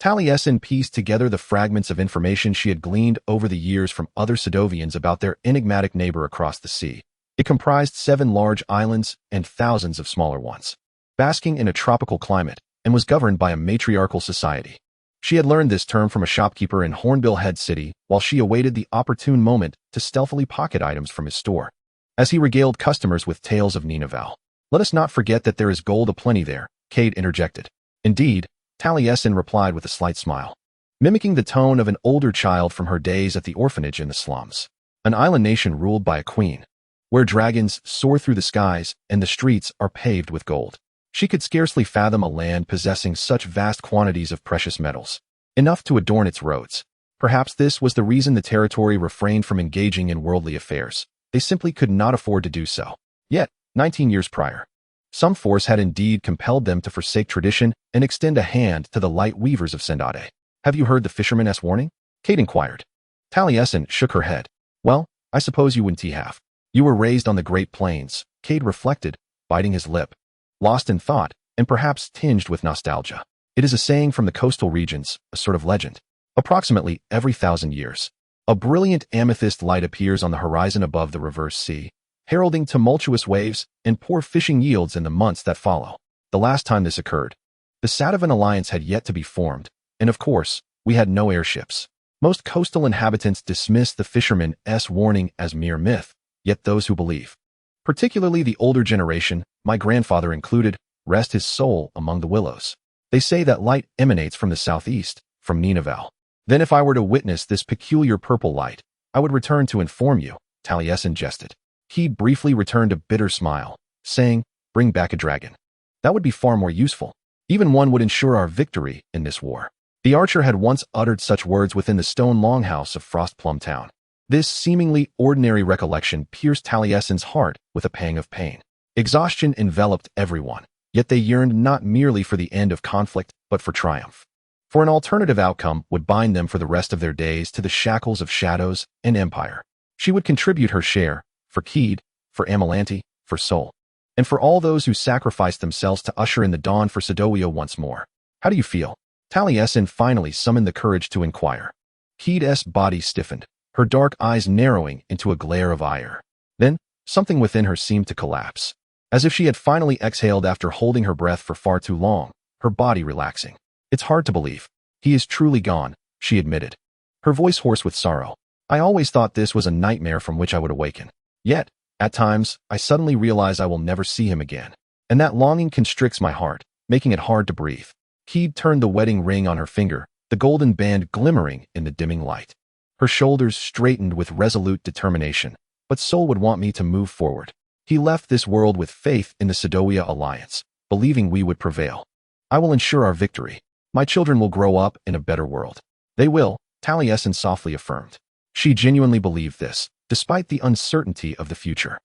Taliesin pieced together the fragments of information she had gleaned over the years from other Sedovians about their enigmatic neighbor across the sea. It comprised 7 large islands and thousands of smaller ones, basking in a tropical climate, and was governed by a matriarchal society. She had learned this term from a shopkeeper in Hornbill Head City while she awaited the opportune moment to stealthily pocket items from his store. As he regaled customers with tales of Ninavarr, "Let us not forget that there is gold aplenty there," Cade interjected. "Indeed," Taliesin replied with a slight smile, mimicking the tone of an older child from her days at the orphanage in the slums. An island nation ruled by a queen, where dragons soar through the skies and the streets are paved with gold. She could scarcely fathom a land possessing such vast quantities of precious metals, enough to adorn its roads. Perhaps this was the reason the territory refrained from engaging in worldly affairs. They simply could not afford to do so. Yet, 19 years prior, some force had indeed compelled them to forsake tradition and extend a hand to the light weavers of Sendade. "Have you heard the fisherman's warning?" Cade inquired. Taliesin shook her head. "Well, I suppose you wouldn't have. You were raised on the Great Plains," Cade reflected, biting his lip, lost in thought and perhaps tinged with nostalgia. "It is a saying from the coastal regions, a sort of legend. Approximately every 1,000 years, a brilliant amethyst light appears on the horizon above the reverse sea, heralding tumultuous waves and poor fishing yields in the months that follow. The last time this occurred, the Sedovan alliance had yet to be formed, and of course, we had no airships. Most coastal inhabitants dismiss the fisherman's warning as mere myth, yet those who believe, particularly the older generation, my grandfather included, rest his soul among the willows. They say that light emanates from the southeast, from Ninavarr. Then if I were to witness this peculiar purple light, I would return to inform you," Taliesin jested. He briefly returned a bitter smile, saying, "Bring back a dragon. That would be far more useful. Even one would ensure our victory in this war." The archer had once uttered such words within the stone longhouse of Frostplum Town. This seemingly ordinary recollection pierced Taliesin's heart with a pang of pain. Exhaustion enveloped everyone, yet they yearned not merely for the end of conflict, but for triumph. For an alternative outcome would bind them for the rest of their days to the shackles of shadows and empire. She would contribute her share, for Cade, for Amalanti, for Sol, and for all those who sacrificed themselves to usher in the dawn for Sedowia once more. "How do you feel?" Taliesin finally summoned the courage to inquire. Cade's body stiffened, her dark eyes narrowing into a glare of ire. Then, something within her seemed to collapse. As if she had finally exhaled after holding her breath for far too long, her body relaxing. "It's hard to believe. He is truly gone," she admitted, her voice hoarse with sorrow. "I always thought this was a nightmare from which I would awaken. Yet, at times, I suddenly realize I will never see him again. And that longing constricts my heart, making it hard to breathe." Cade turned the wedding ring on her finger, the golden band glimmering in the dimming light. Her shoulders straightened with resolute determination. "But Sol would want me to move forward. He left this world with faith in the Sedowia alliance, believing we would prevail. I will ensure our victory. My children will grow up in a better world." "They will," Taliesin softly affirmed. She genuinely believed this, despite the uncertainty of the future.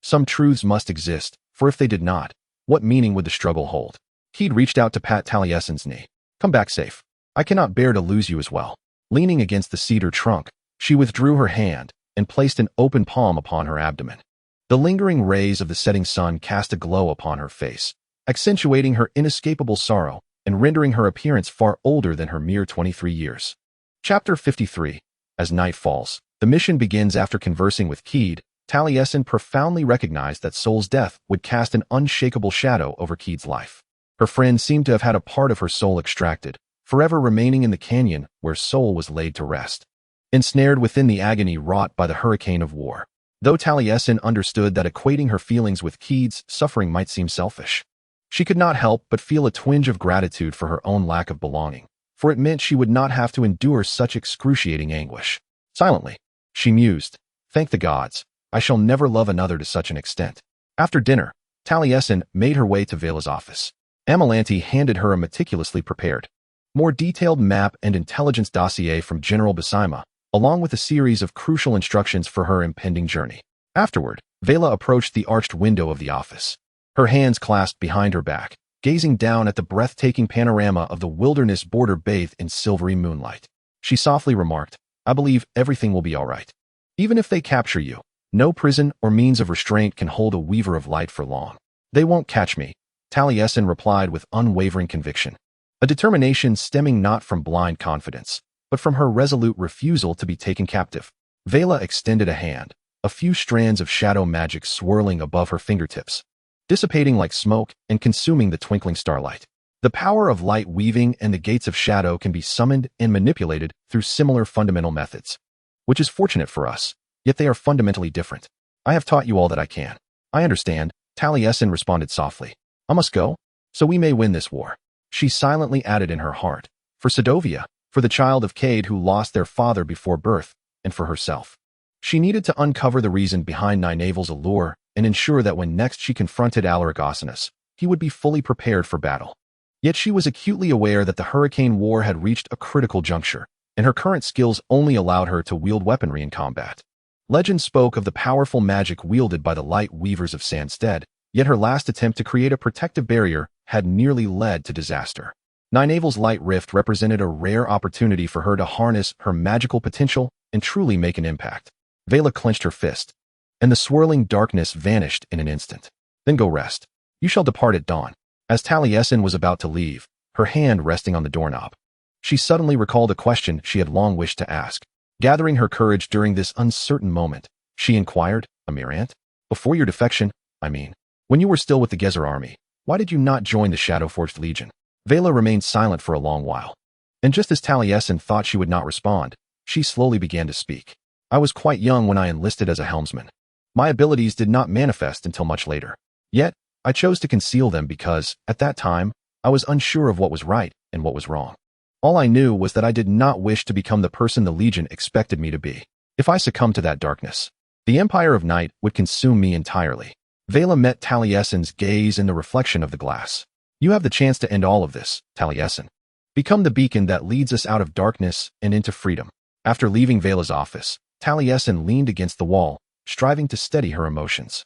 Some truths must exist, for if they did not, what meaning would the struggle hold? Cade reached out to pat Taliesin's knee. "Come back safe. I cannot bear to lose you as well." Leaning against the cedar trunk, she withdrew her hand and placed an open palm upon her abdomen. The lingering rays of the setting sun cast a glow upon her face, accentuating her inescapable sorrow and rendering her appearance far older than her mere 23 years. Chapter 53. As night falls, the mission begins. After conversing with Cade, Taliesin profoundly recognized that Sol's death would cast an unshakable shadow over Cade's life. Her friend seemed to have had a part of her soul extracted, forever remaining in the canyon where Sol was laid to rest, ensnared within the agony wrought by the hurricane of war. Though Taliesin understood that equating her feelings with Cade's suffering might seem selfish, she could not help but feel a twinge of gratitude for her own lack of belonging, for it meant she would not have to endure such excruciating anguish. Silently, she mused, "Thank the gods, I shall never love another to such an extent." After dinner, Taliesin made her way to Vela's office. Amalanti handed her a meticulously prepared, more detailed map and intelligence dossier from General Basaima, along with a series of crucial instructions for her impending journey. Afterward, Vela approached the arched window of the office, her hands clasped behind her back, gazing down at the breathtaking panorama of the wilderness border bathed in silvery moonlight. She softly remarked, "I believe everything will be all right. Even if they capture you, no prison or means of restraint can hold a weaver of light for long." "They won't catch me," Taliesin replied with unwavering conviction, a determination stemming not from blind confidence, but from her resolute refusal to be taken captive. Vela extended a hand, a few strands of shadow magic swirling above her fingertips, dissipating like smoke and consuming the twinkling starlight. The power of light weaving and the gates of shadow can be summoned and manipulated through similar fundamental methods, which is fortunate for us, yet they are fundamentally different. "I have taught you all that I can." "I understand," Taliesin responded softly. "I must go, so we may win this war." She silently added in her heart, "For Sedovia, for the child of Cade who lost their father before birth, and for herself." She needed to uncover the reason behind Ninavarr's allure and ensure that when next she confronted Alaric, he would be fully prepared for battle. Yet she was acutely aware that the Hurricane War had reached a critical juncture, and her current skills only allowed her to wield weaponry in combat. Legend spoke of the powerful magic wielded by the light weavers of Sandstead, yet her last attempt to create a protective barrier had nearly led to disaster. Ninavarr's light rift represented a rare opportunity for her to harness her magical potential and truly make an impact. Vela clenched her fist, and the swirling darkness vanished in an instant. "Then go rest. You shall depart at dawn." As Taliesin was about to leave, her hand resting on the doorknob, she suddenly recalled a question she had long wished to ask. Gathering her courage during this uncertain moment, she inquired, "Amirant, before your defection, I mean, when you were still with the Gezer army, why did you not join the Shadowforged Legion?" Vela remained silent for a long while, and just as Taliesin thought she would not respond, she slowly began to speak. "I was quite young when I enlisted as a helmsman. My abilities did not manifest until much later. Yet, I chose to conceal them because, at that time, I was unsure of what was right and what was wrong. All I knew was that I did not wish to become the person the Legion expected me to be. If I succumbed to that darkness, the Empire of Night would consume me entirely." Vela met Taliesin's gaze in the reflection of the glass. "You have the chance to end all of this, Taliesin. Become the beacon that leads us out of darkness and into freedom." After leaving Vela's office, Taliesin leaned against the wall, striving to steady her emotions.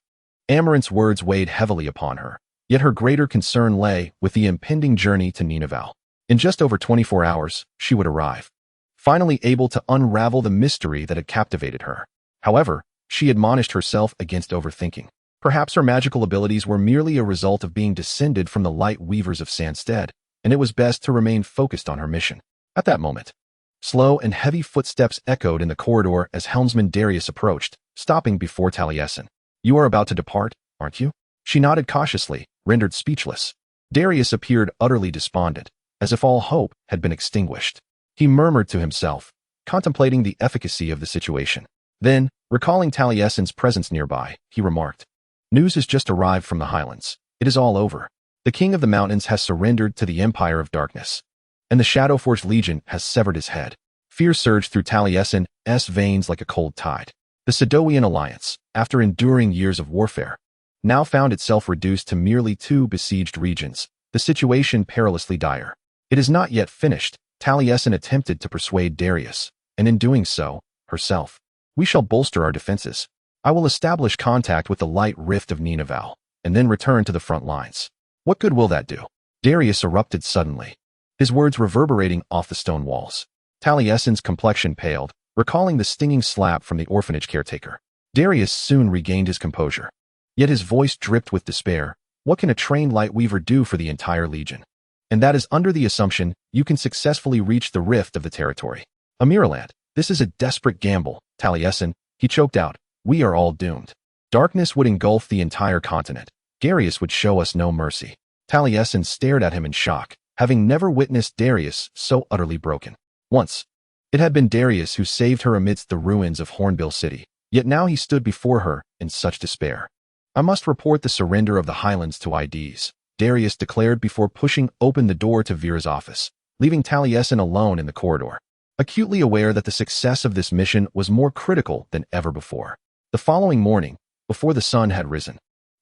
Amarant's words weighed heavily upon her, yet her greater concern lay with the impending journey to Ninavarr. In just over 24 hours, she would arrive, finally able to unravel the mystery that had captivated her. However, she admonished herself against overthinking. Perhaps her magical abilities were merely a result of being descended from the light weavers of Sandstead, and it was best to remain focused on her mission. At that moment, slow and heavy footsteps echoed in the corridor as helmsman Darius approached, stopping before Taliesin. "You are about to depart, aren't you?" She nodded cautiously, rendered speechless. Darius appeared utterly despondent, as if all hope had been extinguished. He murmured to himself, contemplating the efficacy of the situation. Then, recalling Taliesin's presence nearby, he remarked, "News has just arrived from the Highlands. It is all over. The King of the Mountains has surrendered to the Empire of Darkness, and the Shadowforged Legion has severed his head." Fear surged through Taliesin's veins like a cold tide. The Sedowian alliance, after enduring years of warfare, now found itself reduced to merely 2 besieged regions, the situation perilously dire. "It is not yet finished," Taliesin attempted to persuade Darius, and in doing so, herself. "We shall bolster our defenses. I will establish contact with the light rift of Ninavarr, and then return to the front lines." "What good will that do?" Darius erupted suddenly, his words reverberating off the stone walls. Taliesin's complexion paled, recalling the stinging slap from the orphanage caretaker. Darius soon regained his composure, yet his voice dripped with despair. "What can a trained lightweaver do for the entire Legion? And that is under the assumption you can successfully reach the rift of the territory. Amirant, this is a desperate gamble, Taliesin," he choked out. "We are all doomed. Darkness would engulf the entire continent. Darius would show us no mercy." Taliesin stared at him in shock, having never witnessed Darius so utterly broken. Once, it had been Darius who saved her amidst the ruins of Hornbill City, yet now he stood before her in such despair. "I must report the surrender of the Highlands to IDs," Darius declared before pushing open the door to Vera's office, leaving Taliesin alone in the corridor, acutely aware that the success of this mission was more critical than ever before. The following morning, before the sun had risen,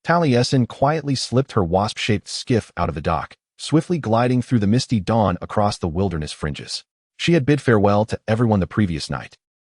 Taliesin quietly slipped her wasp-shaped skiff out of the dock, swiftly gliding through the misty dawn across the wilderness fringes. She had bid farewell to everyone the previous night,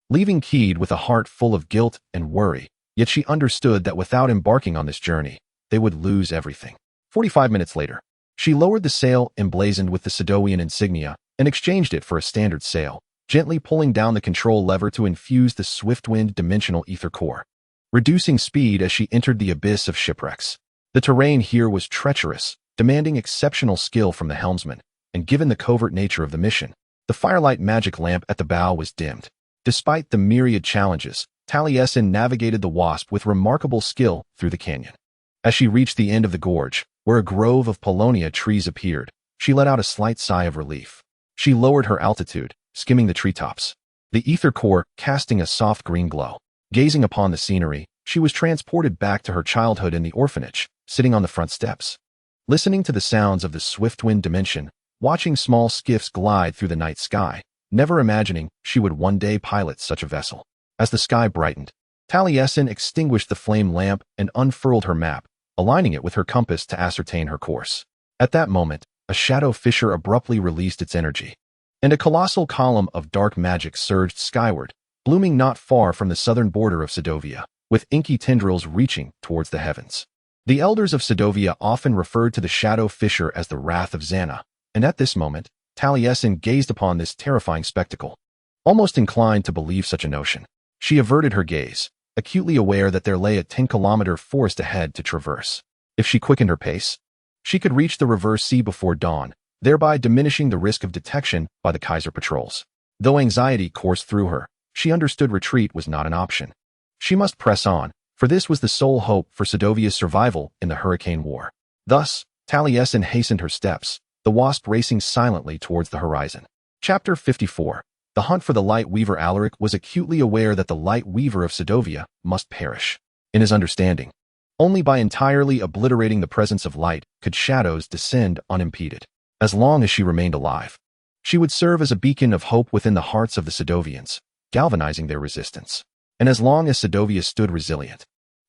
leaving Keed with a heart full of guilt and worry, yet she understood that without embarking on this journey, they would lose everything. 45 minutes later, she lowered the sail emblazoned with the Sidovian insignia and exchanged it for a standard sail, gently pulling down the control lever to infuse the swift-wind dimensional ether core, reducing speed as she entered the abyss of shipwrecks. The terrain here was treacherous, demanding exceptional skill from the helmsman, and given the covert nature of the mission, the firelight magic lamp at the bow was dimmed. Despite the myriad challenges, Taliesin navigated the Wasp with remarkable skill through the canyon. As she reached the end of the gorge, where a grove of Paulownia trees appeared, she let out a slight sigh of relief. She lowered her altitude, skimming the treetops, the ether core casting a soft green glow. Gazing upon the scenery, she was transported back to her childhood in the orphanage, sitting on the front steps, listening to the sounds of the swift-wind dimension, watching small skiffs glide through the night sky, never imagining she would one day pilot such a vessel. As the sky brightened, Taliesin extinguished the flame lamp and unfurled her map, aligning it with her compass to ascertain her course. At that moment, a shadow fissure abruptly released its energy, and a colossal column of dark magic surged skyward, blooming not far from the southern border of Sidovia, with inky tendrils reaching towards the heavens. The elders of Sidovia often referred to the shadow fissure as the Wrath of Xana, and at this moment, Taliesin gazed upon this terrifying spectacle. Almost inclined to believe such a notion, she averted her gaze, acutely aware that there lay a 10-kilometer forest ahead to traverse. If she quickened her pace, she could reach the reverse sea before dawn, thereby diminishing the risk of detection by the Kaiser patrols. Though anxiety coursed through her, she understood retreat was not an option. She must press on, for this was the sole hope for Sidovia's survival in the Hurricane War. Thus, Taliesin hastened her steps, the Wasp racing silently towards the horizon. Chapter 54. The hunt for the Light Weaver. Alaric was acutely aware that the Light Weaver of Sidovia must perish. In his understanding, only by entirely obliterating the presence of light could shadows descend unimpeded. As long as she remained alive, she would serve as a beacon of hope within the hearts of the Sidovians, galvanizing their resistance. And as long as Sidovia stood resilient,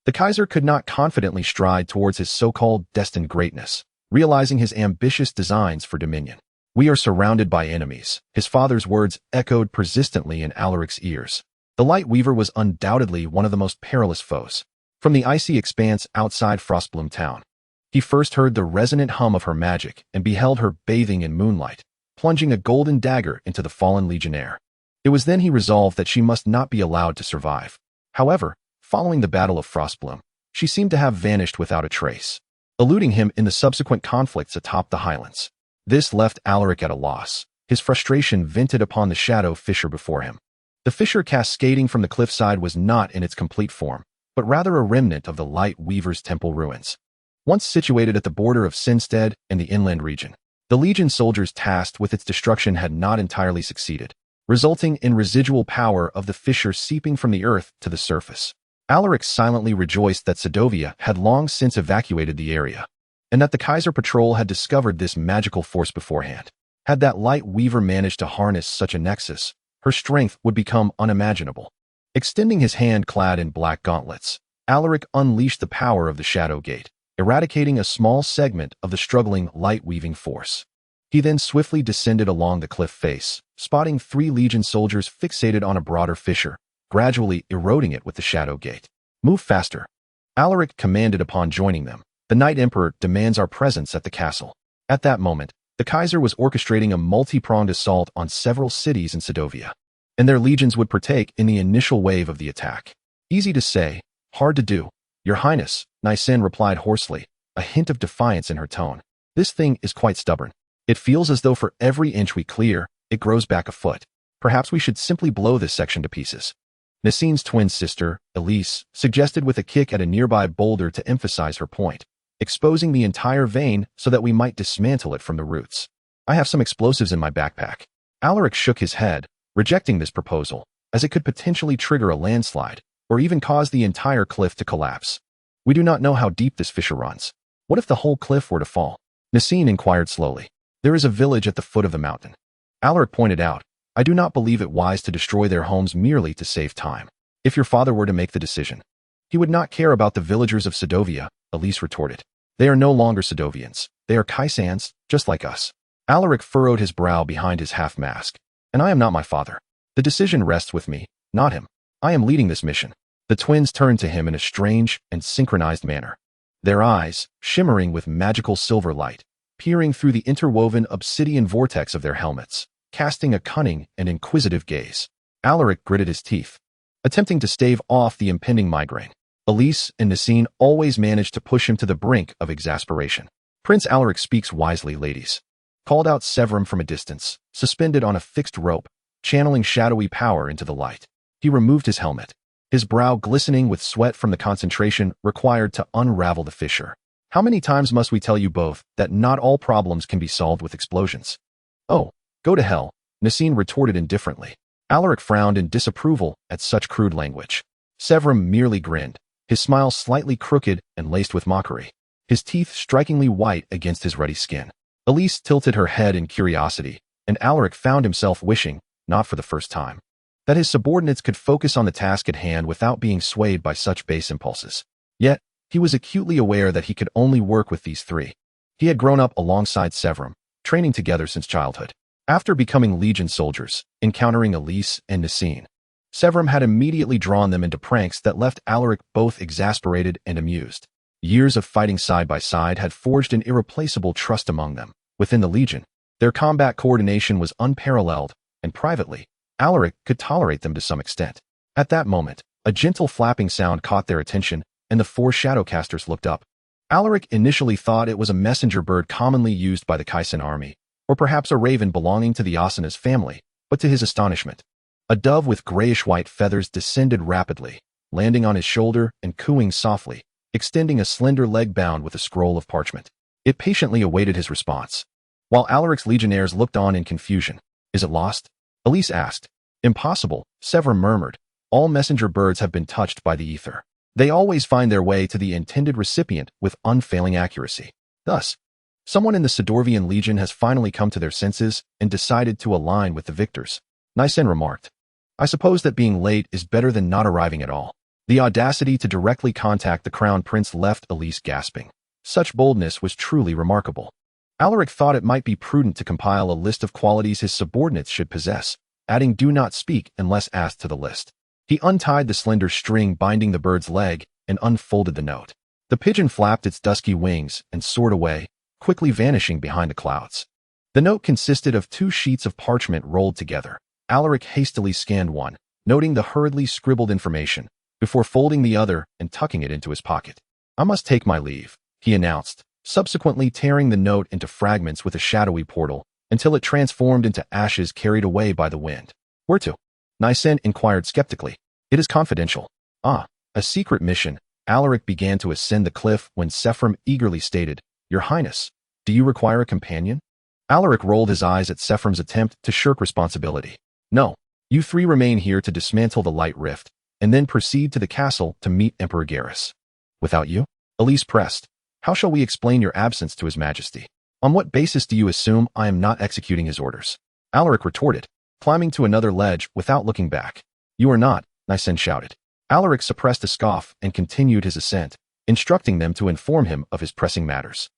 the Kaiser could not confidently stride towards his so-called destined greatness, realizing his ambitious designs for dominion. "We are surrounded by enemies," his father's words echoed persistently in Alaric's ears. The Light Weaver was undoubtedly one of the most perilous foes. From the icy expanse outside Frostbloom Town, he first heard the resonant hum of her magic and beheld her bathing in moonlight, plunging a golden dagger into the fallen legionnaire. It was then he resolved that she must not be allowed to survive. However, following the Battle of Frostbloom, she seemed to have vanished without a trace, eluding him in the subsequent conflicts atop the highlands. This left Alaric at a loss, his frustration vented upon the shadow fissure before him. The fissure cascading from the cliffside was not in its complete form, but rather a remnant of the Light Weaver's temple ruins. Once situated at the border of Sinstead and the inland region, the Legion soldiers tasked with its destruction had not entirely succeeded, resulting in residual power of the fissure seeping from the earth to the surface. Alaric silently rejoiced that Sidovia had long since evacuated the area, and that the Kaiser patrol had discovered this magical force beforehand. Had that Light Weaver managed to harness such a nexus, her strength would become unimaginable. Extending his hand clad in black gauntlets, Alaric unleashed the power of the Shadow Gate, eradicating a small segment of the struggling light-weaving force. He then swiftly descended along the cliff face, spotting 3 Legion soldiers fixated on a broader fissure, gradually eroding it with the Shadow Gate. "Move faster," Alaric commanded upon joining them. "The Night Emperor demands our presence at the castle." At that moment, the Kaiser was orchestrating a multi-pronged assault on several cities in Sidovia, and their legions would partake in the initial wave of the attack. "Easy to say, hard to do, Your Highness," Nysen replied hoarsely, a hint of defiance in her tone. "This thing is quite stubborn. It feels as though for every inch we clear, it grows back a foot. Perhaps we should simply blow this section to pieces." Nassine's twin sister, Elise, suggested with a kick at a nearby boulder to emphasize her point, exposing the entire vein so that we might dismantle it from the roots. "I have some explosives in my backpack." Alaric shook his head, rejecting this proposal, as it could potentially trigger a landslide, or even cause the entire cliff to collapse. "We do not know how deep this fissure runs. What if the whole cliff were to fall?" Nassine inquired slowly. "There is a village at the foot of the mountain," Alaric pointed out. "I do not believe it wise to destroy their homes merely to save time. If your father were to make the decision, he would not care about the villagers of Sidovia, Elise retorted. They are no longer Sedovians. They are Kaisans, just like us. Alaric furrowed his brow behind his half-mask. And I am not my father. The decision rests with me, not him. I am leading this mission. The twins turned to him in a strange and synchronized manner. Their eyes, shimmering with magical silver light, peering through the interwoven obsidian vortex of their helmets, casting a cunning and inquisitive gaze. Alaric gritted his teeth, attempting to stave off the impending migraine. Elise and Ninavarr always managed to push him to the brink of exasperation. Prince Alaric speaks wisely, ladies, called out Severum from a distance, suspended on a fixed rope, channeling shadowy power into the light. He removed his helmet, his brow glistening with sweat from the concentration required to unravel the fissure. How many times must we tell you both that not all problems can be solved with explosions? Oh, go to hell, Ninavarr retorted indifferently. Alaric frowned in disapproval at such crude language. Severum merely grinned, his smile slightly crooked and laced with mockery, his teeth strikingly white against his ruddy skin. Elise tilted her head in curiosity, and Alaric found himself wishing, not for the first time, that his subordinates could focus on the task at hand without being swayed by such base impulses. Yet, he was acutely aware that he could only work with these three. He had grown up alongside Severum, training together since childhood. After becoming Legion soldiers, encountering Elise and Ninavarr, Severum had immediately drawn them into pranks that left Alaric both exasperated and amused. Years of fighting side by side had forged an irreplaceable trust among them. Within the Legion, their combat coordination was unparalleled, and privately, Alaric could tolerate them to some extent. At that moment, a gentle flapping sound caught their attention, and the four shadowcasters looked up. Alaric initially thought it was a messenger bird commonly used by the Kaisan army, or perhaps a raven belonging to the Asana's family, but to his astonishment, a dove with grayish-white feathers descended rapidly, landing on his shoulder and cooing softly, extending a slender leg bound with a scroll of parchment. It patiently awaited his response, while Alaric's legionnaires looked on in confusion. Is it lost? Elise asked. Impossible, Severum murmured. All messenger birds have been touched by the ether. They always find their way to the intended recipient with unfailing accuracy. Thus, someone in the Sidorvian Legion has finally come to their senses and decided to align with the victors. Ninavarr remarked. I suppose that being late is better than not arriving at all. The audacity to directly contact the Crown Prince left Elise gasping. Such boldness was truly remarkable. Alaric thought it might be prudent to compile a list of qualities his subordinates should possess, adding do not speak unless asked to the list. He untied the slender string binding the bird's leg and unfolded the note. The pigeon flapped its dusky wings and soared away, quickly vanishing behind the clouds. The note consisted of 2 sheets of parchment rolled together. Alaric hastily scanned one, noting the hurriedly scribbled information, before folding the other and tucking it into his pocket. I must take my leave, he announced, subsequently tearing the note into fragments with a shadowy portal, until it transformed into ashes carried away by the wind. Where to? Ninavarr inquired skeptically. It is confidential. Ah, a secret mission. Alaric began to ascend the cliff when Severum eagerly stated, Your Highness, do you require a companion? Alaric rolled his eyes at Severum's attempt to shirk responsibility. No, you 3 remain here to dismantle the light rift, and then proceed to the castle to meet Emperor Garrus. Without you? Elise pressed. How shall we explain your absence to His Majesty? On what basis do you assume I am not executing his orders? Alaric retorted, climbing to another ledge without looking back. You are not, Ninavarr shouted. Alaric suppressed a scoff and continued his ascent, instructing them to inform him of his pressing matters.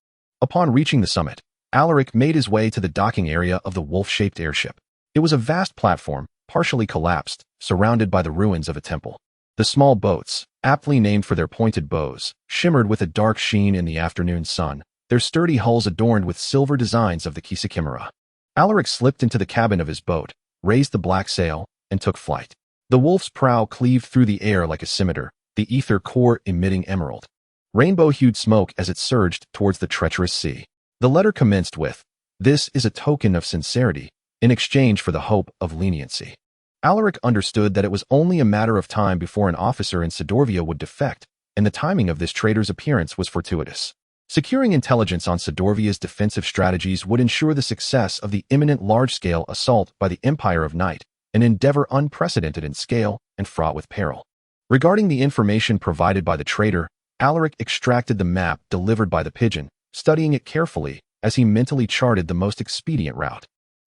Upon reaching the summit, Alaric made his way to the docking area of the wolf-shaped airship. It was a vast platform, partially collapsed, surrounded by the ruins of a temple. The small boats, aptly named for their pointed bows, shimmered with a dark sheen in the afternoon sun, their sturdy hulls adorned with silver designs of the Chimera. Alaric slipped into the cabin of his boat, raised the black sail, and took flight. The wolf's prow cleaved through the air like a scimitar, the ether core emitting emerald, rainbow-hued smoke as it surged towards the treacherous sea. The letter commenced with, This is a token of sincerity, in exchange for the hope of leniency. Alaric understood that it was only a matter of time before an officer in Sidorvia would defect, and the timing of this traitor's appearance was fortuitous. Securing intelligence on Sidorvia's defensive strategies would ensure the success of the imminent large-scale assault by the Empire of Night, an endeavor unprecedented in scale and fraught with peril. Regarding the information provided by the traitor, Alaric extracted the map delivered by the pigeon, studying it carefully as he mentally charted the most expedient route.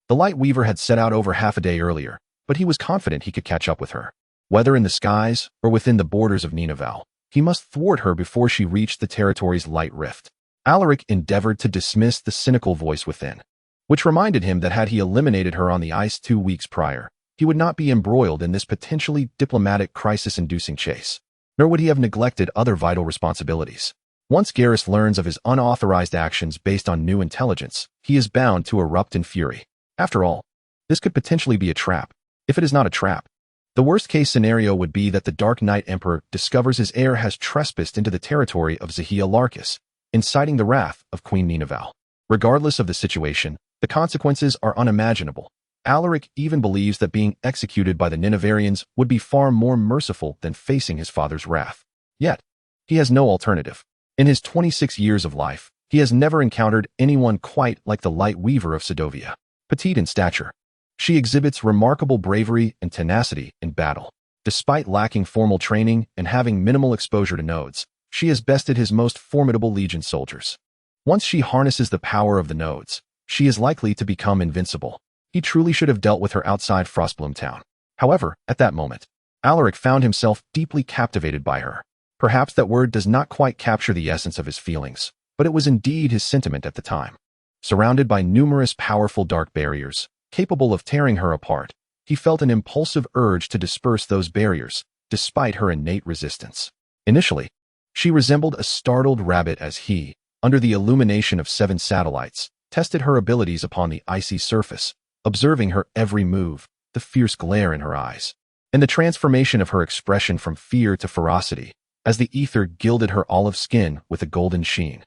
The Light Weaver had set out over half a day earlier, but he was confident he could catch up with her. Whether in the skies or within the borders of Ninavarr, He must thwart her before she reached the territory's light rift. Alaric endeavored to dismiss the cynical voice within, which reminded him that had he eliminated her on the ice 2 weeks prior, he would not be embroiled in this potentially diplomatic crisis-inducing chase, nor would he have neglected other vital responsibilities. Once Garrus learns of his unauthorized actions based on new intelligence, he is bound to erupt in fury. After all, this could potentially be a trap. If it is not a trap, the worst-case scenario would be that the Dark Knight Emperor discovers his heir has trespassed into the territory of Zahia Larkus, inciting the wrath of Queen Ninavarr. Regardless of the situation, the consequences are unimaginable. Alaric even believes that being executed by the Ninavarrians would be far more merciful than facing his father's wrath. Yet, he has no alternative. In his 26 years of life, he has never encountered anyone quite like the Light Weaver of Sedovia. Petite in stature, she exhibits remarkable bravery and tenacity in battle. Despite lacking formal training and having minimal exposure to nodes, she has bested his most formidable legion soldiers. Once she harnesses the power of the nodes, she is likely to become invincible. He truly should have dealt with her outside Frostbloom Town. However, at that moment, Alaric found himself deeply captivated by her. Perhaps that word does not quite capture the essence of his feelings, but it was indeed his sentiment at the time. Surrounded by numerous powerful dark barriers, capable of tearing her apart, he felt an impulsive urge to disperse those barriers, despite her innate resistance. Initially, she resembled a startled rabbit as he, under the illumination of 7 satellites, tested her abilities upon the icy surface, observing her every move, the fierce glare in her eyes, and the transformation of her expression from fear to ferocity, as the ether gilded her olive skin with a golden sheen,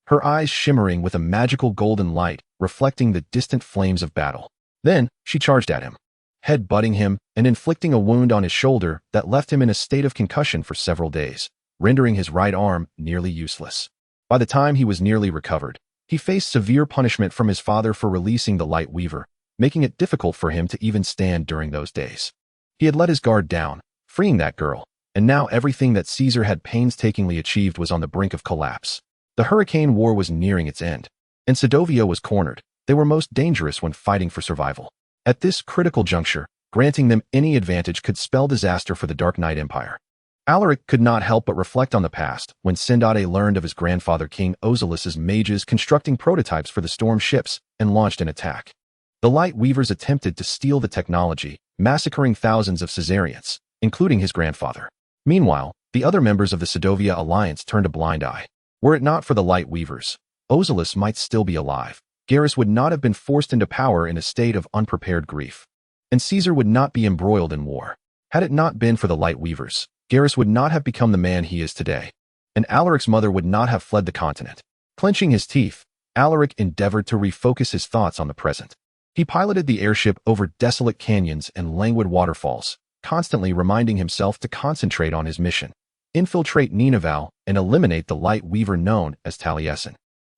her eyes shimmering with a magical golden light reflecting the distant flames of battle. Then she charged at him, head-butting him and inflicting a wound on his shoulder that left him in a state of concussion for several days, rendering his right arm nearly useless. By the time he was nearly recovered, he faced severe punishment from his father for releasing the Light Weaver, making it difficult for him to even stand during those days. He had let his guard down, freeing that girl, and now everything that Caesar had painstakingly achieved was on the brink of collapse. The Hurricane War was nearing its end, and Sedovia was cornered. They were most dangerous when fighting for survival. At this critical juncture, granting them any advantage could spell disaster for the Dark Knight Empire. Alaric could not help but reflect on the past when Sindade learned of his grandfather King Ozilus's mages constructing prototypes for the storm ships and launched an attack. The Light Weavers attempted to steal the technology, massacring thousands of Caesarians, including his grandfather. Meanwhile, the other members of the Sedovia alliance turned a blind eye. Were it not for the Light Weavers, Ozilus might still be alive. Garrus would not have been forced into power in a state of unprepared grief, and Caesar would not be embroiled in war. Had it not been for the Light Weavers, Garrus would not have become the man he is today, and Alaric's mother would not have fled the continent. Clenching his teeth, Alaric endeavored to refocus his thoughts on the present. He piloted the airship over desolate canyons and languid waterfalls, constantly reminding himself to concentrate on his mission, infiltrate Ninavarr, and eliminate the Light Weaver known as Talasin.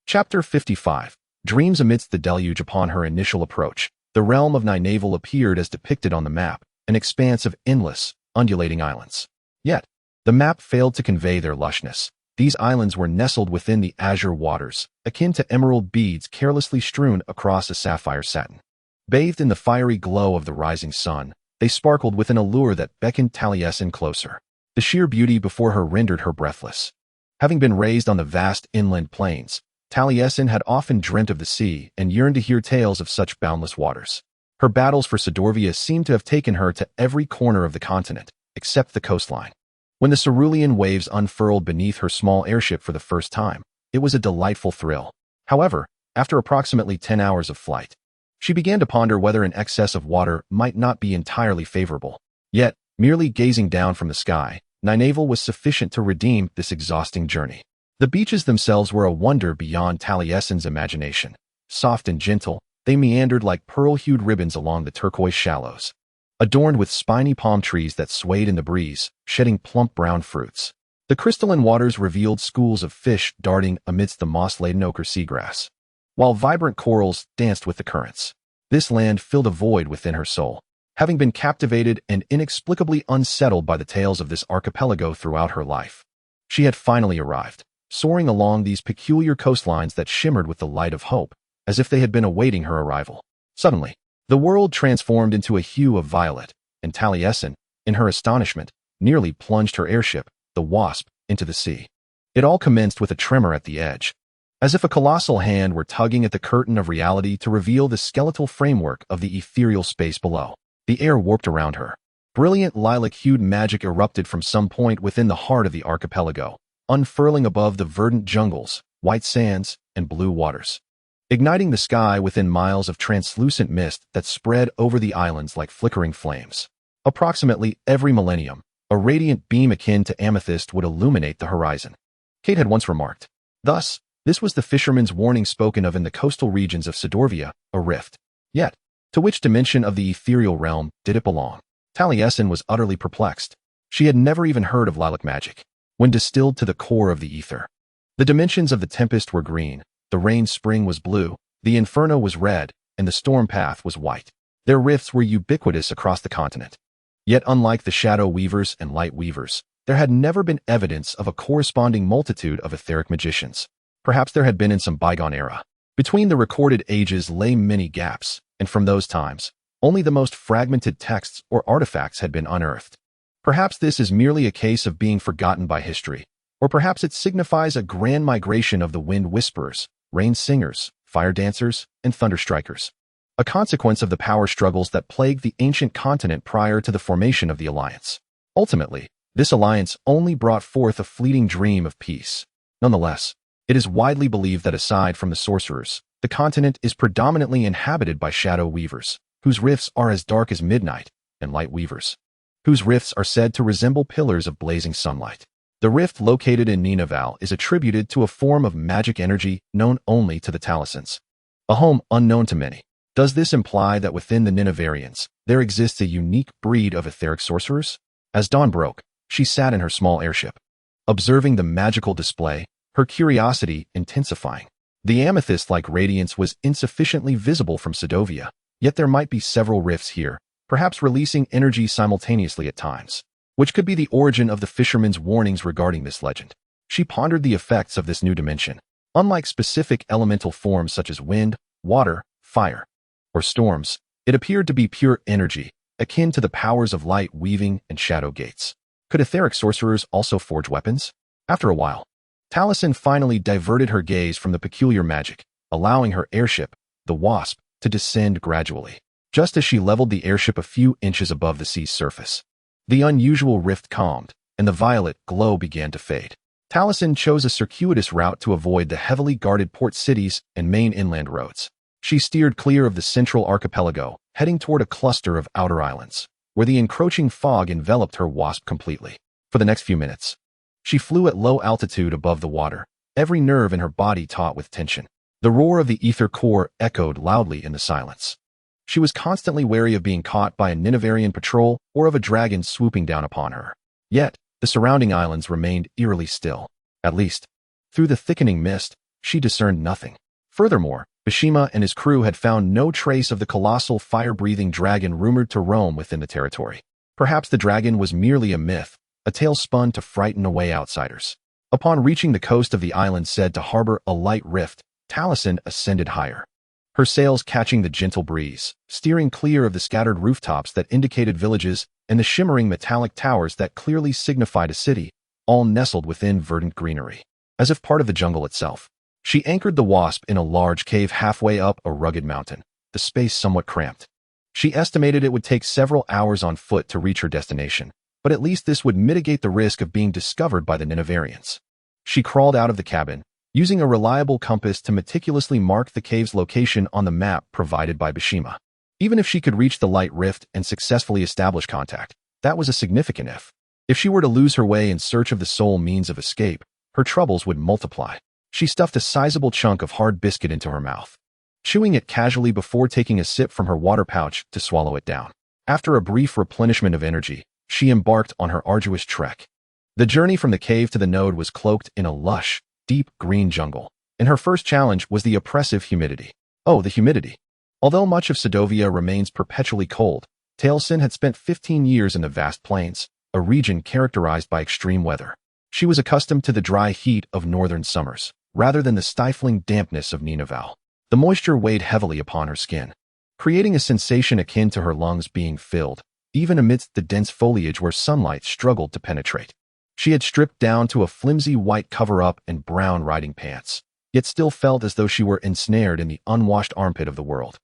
Chapter 55. Dreams amidst the deluge. Upon her initial approach, the realm of Ninavarr appeared as depicted on the map, an expanse of endless, undulating islands. Yet, the map failed to convey their lushness. These islands were nestled within the azure waters, akin to emerald beads carelessly strewn across a sapphire satin. Bathed in the fiery glow of the rising sun, they sparkled with an allure that beckoned Talasin closer. The sheer beauty before her rendered her breathless. Having been raised on the vast inland plains, Talasin had often dreamt of the sea and yearned to hear tales of such boundless waters. Her battles for Sedorvia seemed to have taken her to every corner of the continent, except the coastline. When the cerulean waves unfurled beneath her small airship for the first time, it was a delightful thrill. However, after approximately 10 hours of flight, she began to ponder whether an excess of water might not be entirely favorable. Yet, merely gazing down from the sky, Ninavarr was sufficient to redeem this exhausting journey. The beaches themselves were a wonder beyond Talasin's imagination. Soft and gentle, they meandered like pearl-hued ribbons along the turquoise shallows, adorned with spiny palm trees that swayed in the breeze, shedding plump brown fruits. The crystalline waters revealed schools of fish darting amidst the moss-laden ochre seagrass, while vibrant corals danced with the currents. This land filled a void within her soul, having been captivated and inexplicably unsettled by the tales of this archipelago throughout her life. She had finally arrived, soaring along these peculiar coastlines that shimmered with the light of hope, as if they had been awaiting her arrival. Suddenly, the world transformed into a hue of violet, and Talasin, in her astonishment, nearly plunged her airship, the Wasp, into the sea. It all commenced with a tremor at the edge, as if a colossal hand were tugging at the curtain of reality to reveal the skeletal framework of the ethereal space below. The air warped around her. Brilliant lilac-hued magic erupted from some point within the heart of the archipelago, unfurling above the verdant jungles, white sands, and blue waters, igniting the sky within miles of translucent mist that spread over the islands like flickering flames. Approximately every millennium, a radiant beam akin to amethyst would illuminate the horizon. Kate had once remarked. Thus, this was the fisherman's warning spoken of in the coastal regions of Sidorvia, a rift. Yet, to which dimension of the ethereal realm did it belong? Talasin was utterly perplexed. She had never even heard of lilac magic, when distilled to the core of the ether. The dimensions of the tempest were green, the rain spring was blue, the inferno was red, and the storm path was white. Their rifts were ubiquitous across the continent. Yet unlike the shadow weavers and light weavers, there had never been evidence of a corresponding multitude of etheric magicians. Perhaps there had been in some bygone era. Between the recorded ages lay many gaps, and from those times, only the most fragmented texts or artifacts had been unearthed. Perhaps this is merely a case of being forgotten by history, or perhaps it signifies a grand migration of the wind whisperers, rain singers, fire dancers, and thunder strikers, a consequence of the power struggles that plagued the ancient continent prior to the formation of the alliance. Ultimately, this alliance only brought forth a fleeting dream of peace. Nonetheless, it is widely believed that aside from the sorcerers, the continent is predominantly inhabited by shadow weavers, whose rifts are as dark as midnight, and light weavers, whose rifts are said to resemble pillars of blazing sunlight. The rift located in Ninavarr is attributed to a form of magic energy known only to the Talasins, a home unknown to many. Does this imply that within the Ninavarrians, there exists a unique breed of etheric sorcerers? As dawn broke, she sat in her small airship, observing the magical display, her curiosity intensifying. The amethyst-like radiance was insufficiently visible from Sidovia, yet there might be several rifts here, perhaps releasing energy simultaneously at times, which could be the origin of the fisherman's warnings regarding this legend. She pondered the effects of this new dimension. Unlike specific elemental forms such as wind, water, fire, or storms, it appeared to be pure energy, akin to the powers of light weaving and shadow gates. Could etheric sorcerers also forge weapons? After a while, Talasin finally diverted her gaze from the peculiar magic, allowing her airship, the Wasp, to descend gradually. Just as she leveled the airship a few inches above the sea's surface, the unusual rift calmed, and the violet glow began to fade. Talasin chose a circuitous route to avoid the heavily guarded port cities and main inland roads. She steered clear of the central archipelago, heading toward a cluster of outer islands, where the encroaching fog enveloped her Wasp completely. For the next few minutes, she flew at low altitude above the water, every nerve in her body taut with tension. The roar of the ether core echoed loudly in the silence. She was constantly wary of being caught by a Ninavarrian patrol or of a dragon swooping down upon her. Yet, the surrounding islands remained eerily still. At least, through the thickening mist, she discerned nothing. Furthermore, Bishima and his crew had found no trace of the colossal fire-breathing dragon rumored to roam within the territory. Perhaps the dragon was merely a myth, a tale spun to frighten away outsiders. Upon reaching the coast of the island said to harbor a light rift, Talasin ascended higher, her sails catching the gentle breeze, steering clear of the scattered rooftops that indicated villages and the shimmering metallic towers that clearly signified a city, all nestled within verdant greenery. As if part of the jungle itself, she anchored the Wasp in a large cave halfway up a rugged mountain, the space somewhat cramped. She estimated it would take several hours on foot to reach her destination, but at least this would mitigate the risk of being discovered by the Ninavarrians. She crawled out of the cabin, using a reliable compass to meticulously mark the cave's location on the map provided by Bishima. Even if she could reach the light rift and successfully establish contact, that was a significant if. If she were to lose her way in search of the sole means of escape, her troubles would multiply. She stuffed a sizable chunk of hard biscuit into her mouth, chewing it casually before taking a sip from her water pouch to swallow it down. After a brief replenishment of energy, she embarked on her arduous trek. The journey from the cave to the node was cloaked in a lush, deep green jungle, and her first challenge was the oppressive humidity. Oh, the humidity. Although much of Sidovia remains perpetually cold, Talasin had spent 15 years in the vast plains, a region characterized by extreme weather. She was accustomed to the dry heat of northern summers, rather than the stifling dampness of Ninavarr. The moisture weighed heavily upon her skin, creating a sensation akin to her lungs being filled, even amidst the dense foliage where sunlight struggled to penetrate. She had stripped down to a flimsy white cover-up and brown riding pants, yet still felt as though she were ensnared in the unwashed armpit of the world.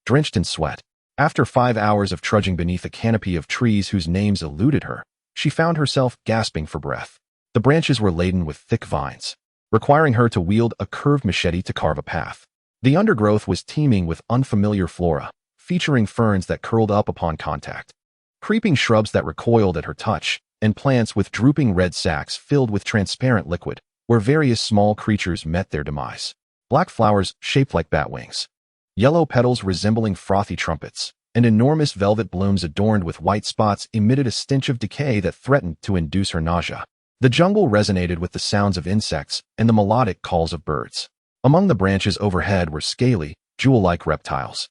Drenched in sweat, after 5 hours of trudging beneath a canopy of trees whose names eluded her, she found herself gasping for breath. The branches were laden with thick vines, requiring her to wield a curved machete to carve a path. The undergrowth was teeming with unfamiliar flora, featuring ferns that curled up upon contact, creeping shrubs that recoiled at her touch, and plants with drooping red sacs filled with transparent liquid, where various small creatures met their demise. Black flowers shaped like bat wings, yellow petals resembling frothy trumpets, and enormous velvet blooms adorned with white spots emitted a stench of decay that threatened to induce her nausea. The jungle resonated with the sounds of insects and the melodic calls of birds. Among the branches overhead were scaly, jewel-like reptiles,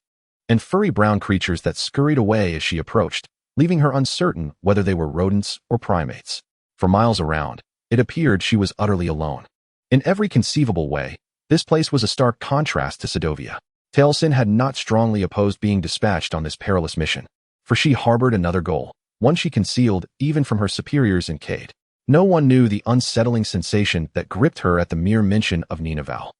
and furry brown creatures that scurried away as she approached, leaving her uncertain whether they were rodents or primates. For miles around, it appeared she was utterly alone. In every conceivable way, this place was a stark contrast to Sedovia. Talasin had not strongly opposed being dispatched on this perilous mission, for she harbored another goal, one she concealed even from her superiors in Cade. No one knew the unsettling sensation that gripped her at the mere mention of Ninavarr.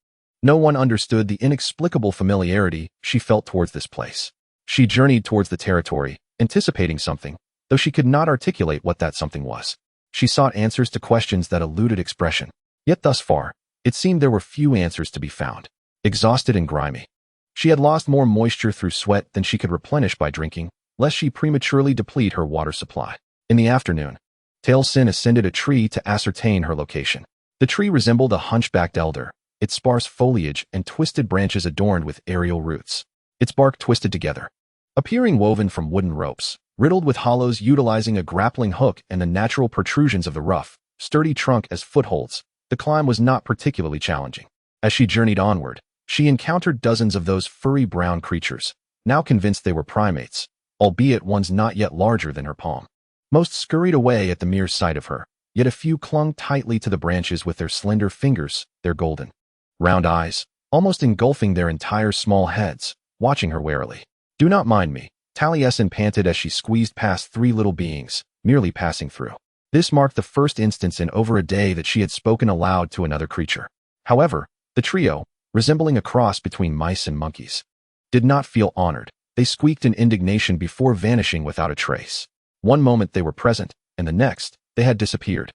No one understood the inexplicable familiarity she felt towards this place. She journeyed towards the territory, anticipating something, though she could not articulate what that something was. She sought answers to questions that eluded expression. Yet thus far, it seemed there were few answers to be found. Exhausted and grimy, she had lost more moisture through sweat than she could replenish by drinking, lest she prematurely deplete her water supply. In the afternoon, Talasin ascended a tree to ascertain her location. The tree resembled a hunchbacked elder, its sparse foliage and twisted branches adorned with aerial roots. Its bark twisted together, appearing woven from wooden ropes, riddled with hollows utilizing a grappling hook and the natural protrusions of the rough, sturdy trunk as footholds. The climb was not particularly challenging. As she journeyed onward, she encountered dozens of those furry brown creatures, now convinced they were primates, albeit ones not yet larger than her palm. Most scurried away at the mere sight of her, yet a few clung tightly to the branches with their slender fingers, their golden, round eyes, almost engulfing their entire small heads, watching her warily. "Do not mind me," Talasin panted as she squeezed past 3 little beings, merely passing through. This marked the first instance in over a day that she had spoken aloud to another creature. However, the trio, resembling a cross between mice and monkeys, did not feel honored. They squeaked in indignation before vanishing without a trace. One moment they were present, and the next, they had disappeared.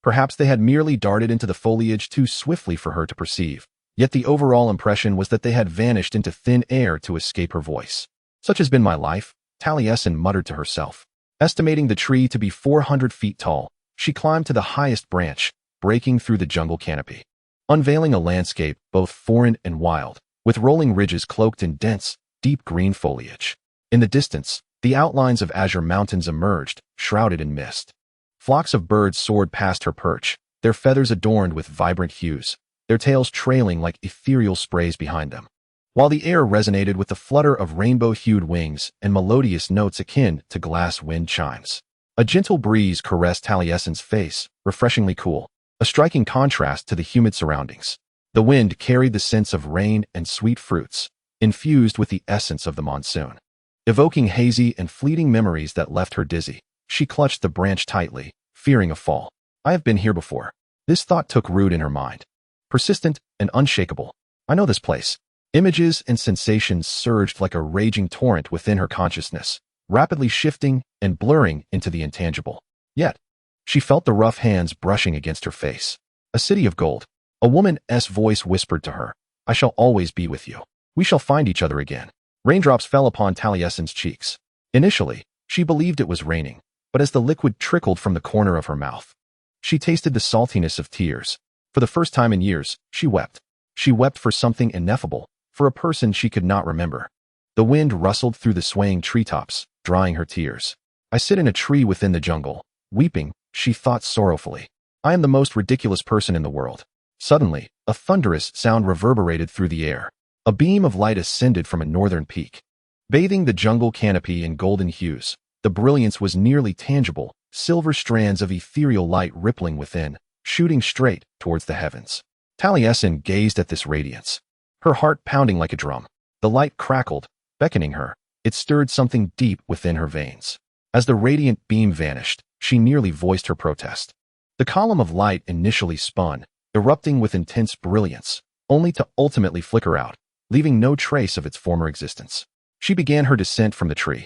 Perhaps they had merely darted into the foliage too swiftly for her to perceive, yet the overall impression was that they had vanished into thin air to escape her voice. "Such has been my life," Talasin muttered to herself. Estimating the tree to be 400 feet tall, she climbed to the highest branch, breaking through the jungle canopy, unveiling a landscape both foreign and wild, with rolling ridges cloaked in dense, deep green foliage. In the distance, the outlines of azure mountains emerged, shrouded in mist. Flocks of birds soared past her perch, their feathers adorned with vibrant hues, their tails trailing like ethereal sprays behind them, while the air resonated with the flutter of rainbow-hued wings and melodious notes akin to glass wind chimes. A gentle breeze caressed Talasin's face, refreshingly cool, a striking contrast to the humid surroundings. The wind carried the scents of rain and sweet fruits, infused with the essence of the monsoon, evoking hazy and fleeting memories that left her dizzy. She clutched the branch tightly, fearing a fall. "I have been here before." This thought took root in her mind, persistent and unshakable. "I know this place." Images and sensations surged like a raging torrent within her consciousness, rapidly shifting and blurring into the intangible. Yet, she felt the rough hands brushing against her face. A city of gold. A woman's voice whispered to her, "I shall always be with you. We shall find each other again." Raindrops fell upon Talasin's cheeks. Initially, she believed it was raining, but as the liquid trickled from the corner of her mouth, she tasted the saltiness of tears. For the first time in years, she wept. She wept for something ineffable, for a person she could not remember. The wind rustled through the swaying treetops, drying her tears. "I sit in a tree within the jungle, weeping," she thought sorrowfully. "I am the most ridiculous person in the world." Suddenly, a thunderous sound reverberated through the air. A beam of light ascended from a northern peak, bathing the jungle canopy in golden hues. The brilliance was nearly tangible, silver strands of ethereal light rippling within, shooting straight towards the heavens. Talasin gazed at this radiance, her heart pounding like a drum. The light crackled, beckoning her. It stirred something deep within her veins. As the radiant beam vanished, she nearly voiced her protest. The column of light initially spun, erupting with intense brilliance, only to ultimately flicker out, leaving no trace of its former existence. She began her descent from the tree,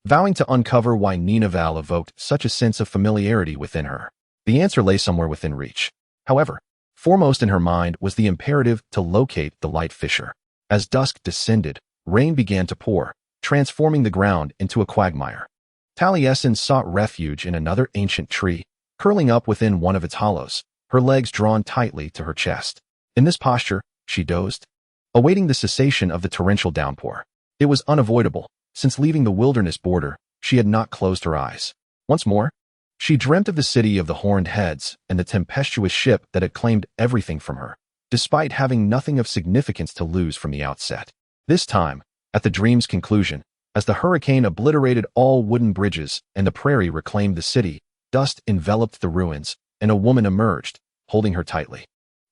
vowing to uncover why Ninavarr evoked such a sense of familiarity within her. The answer lay somewhere within reach. However, foremost in her mind was the imperative to locate the light fissure. As dusk descended, rain began to pour, transforming the ground into a quagmire. Talasin sought refuge in another ancient tree, curling up within one of its hollows, her legs drawn tightly to her chest. In this posture, she dozed, awaiting the cessation of the torrential downpour. It was unavoidable. Since leaving the wilderness border, she had not closed her eyes. Once more, she dreamt of the city of the horned heads and the tempestuous ship that had claimed everything from her, despite having nothing of significance to lose from the outset. This time, at the dream's conclusion, as the hurricane obliterated all wooden bridges and the prairie reclaimed the city, dust enveloped the ruins, and a woman emerged, holding her tightly,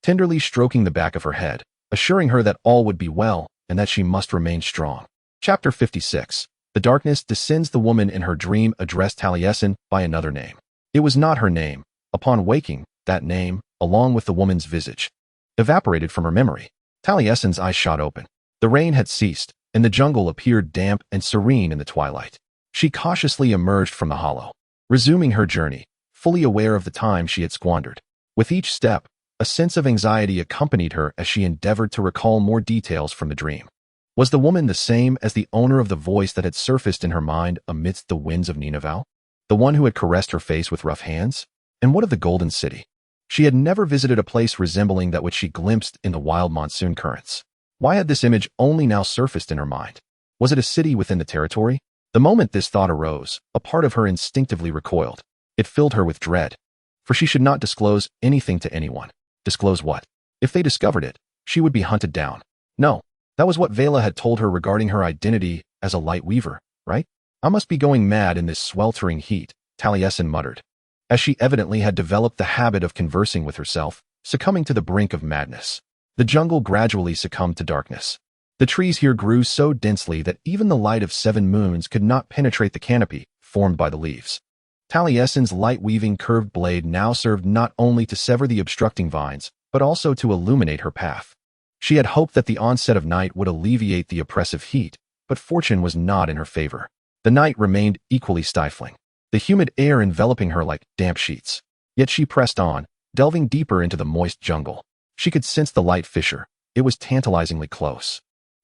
tenderly stroking the back of her head, assuring her that all would be well and that she must remain strong. Chapter 56. The darkness descends. The woman in her dream addressed Talasin by another name. It was not her name. Upon waking, that name, along with the woman's visage, evaporated from her memory. Talasin's eyes shot open. The rain had ceased, and the jungle appeared damp and serene in the twilight. She cautiously emerged from the hollow, resuming her journey, fully aware of the time she had squandered. With each step, a sense of anxiety accompanied her as she endeavored to recall more details from the dream. Was the woman the same as the owner of the voice that had surfaced in her mind amidst the winds of Ninavarr? The one who had caressed her face with rough hands? And what of the Golden City? She had never visited a place resembling that which she glimpsed in the wild monsoon currents. Why had this image only now surfaced in her mind? Was it a city within the territory? The moment this thought arose, a part of her instinctively recoiled. It filled her with dread. For she should not disclose anything to anyone. Disclose what? If they discovered it, she would be hunted down. No. That was what Vela had told her regarding her identity as a light weaver, right? I must be going mad in this sweltering heat, Talasin muttered, as she evidently had developed the habit of conversing with herself, succumbing to the brink of madness. The jungle gradually succumbed to darkness. The trees here grew so densely that even the light of 7 moons could not penetrate the canopy formed by the leaves. Talasin's light-weaving curved blade now served not only to sever the obstructing vines, but also to illuminate her path. She had hoped that the onset of night would alleviate the oppressive heat, but fortune was not in her favor. The night remained equally stifling, the humid air enveloping her like damp sheets. Yet she pressed on, delving deeper into the moist jungle. She could sense the light fissure. It was tantalizingly close.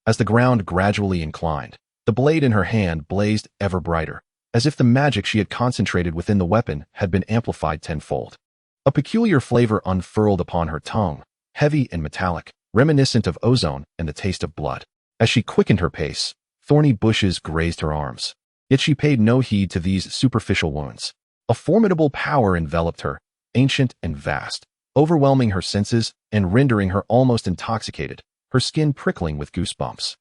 As the ground gradually inclined, the blade in her hand blazed ever brighter, as if the magic she had concentrated within the weapon had been amplified tenfold. A peculiar flavor unfurled upon her tongue, heavy and metallic, reminiscent of ozone and the taste of blood. As she quickened her pace, thorny bushes grazed her arms. Yet she paid no heed to these superficial wounds. A formidable power enveloped her, ancient and vast, overwhelming her senses and rendering her almost intoxicated, her skin prickling with goosebumps,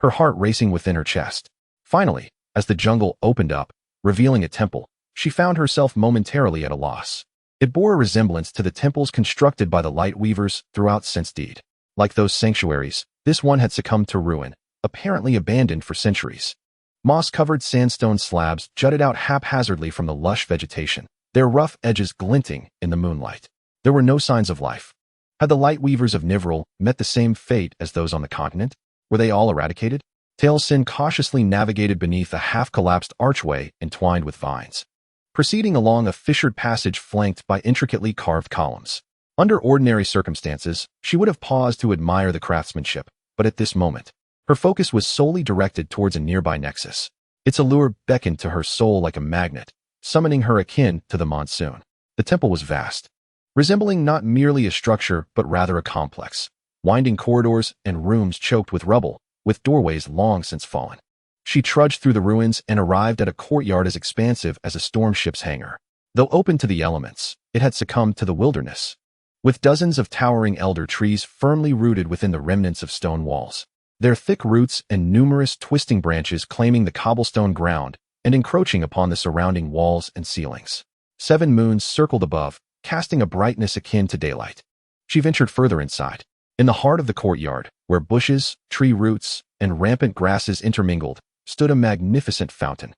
her heart racing within her chest. Finally, as the jungle opened up, revealing a temple, she found herself momentarily at a loss. It bore a resemblance to the temples constructed by the light weavers throughout Senstead. Like those sanctuaries, this one had succumbed to ruin, apparently abandoned for centuries. Moss-covered sandstone slabs jutted out haphazardly from the lush vegetation, their rough edges glinting in the moonlight. There were no signs of life. Had the light weavers of Ninavarr met the same fate as those on the continent? Were they all eradicated? Talasin cautiously navigated beneath a half-collapsed archway entwined with vines, proceeding along a fissured passage flanked by intricately carved columns. Under ordinary circumstances, she would have paused to admire the craftsmanship, but at this moment, her focus was solely directed towards a nearby nexus. Its allure beckoned to her soul like a magnet, summoning her akin to the monsoon. The temple was vast, resembling not merely a structure but rather a complex, winding corridors and rooms choked with rubble, with doorways long since fallen. She trudged through the ruins and arrived at a courtyard as expansive as a storm ship's hangar. Though open to the elements, it had succumbed to the wilderness, with dozens of towering elder trees firmly rooted within the remnants of stone walls, their thick roots and numerous twisting branches claiming the cobblestone ground and encroaching upon the surrounding walls and ceilings. 7 moons circled above, casting a brightness akin to daylight. She ventured further inside. In the heart of the courtyard, where bushes, tree roots, and rampant grasses intermingled, stood a magnificent fountain.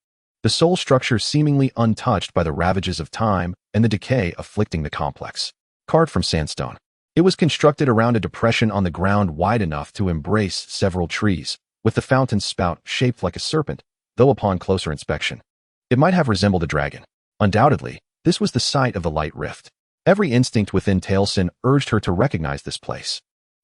the sole structure seemingly untouched by the ravages of time and the decay afflicting the complex. Carved from sandstone, it was constructed around a depression on the ground wide enough to embrace several trees, with the fountain's spout shaped like a serpent, though upon closer inspection, it might have resembled a dragon. Undoubtedly, this was the site of the Light Rift. Every instinct within Talasin urged her to recognize this place.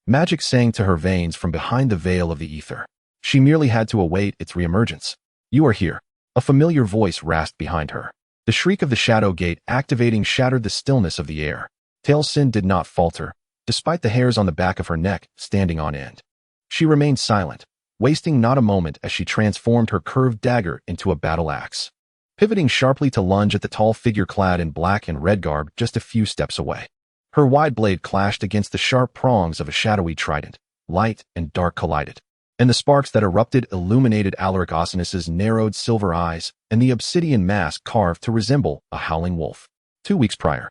Magic sang to her veins from behind the veil of the ether. She merely had to await its reemergence. "You are here." A familiar voice rasped behind her. The shriek of the shadow gate activating shattered the stillness of the air. Talasin did not falter, despite the hairs on the back of her neck standing on end. She remained silent, wasting not a moment as she transformed her curved dagger into a battle axe, pivoting sharply to lunge at the tall figure clad in black and red garb just a few steps away. Her wide blade clashed against the sharp prongs of a shadowy trident. Light and dark collided, and the sparks that erupted illuminated Alaric Osinis's narrowed silver eyes and the obsidian mask carved to resemble a howling wolf. 2 weeks prior,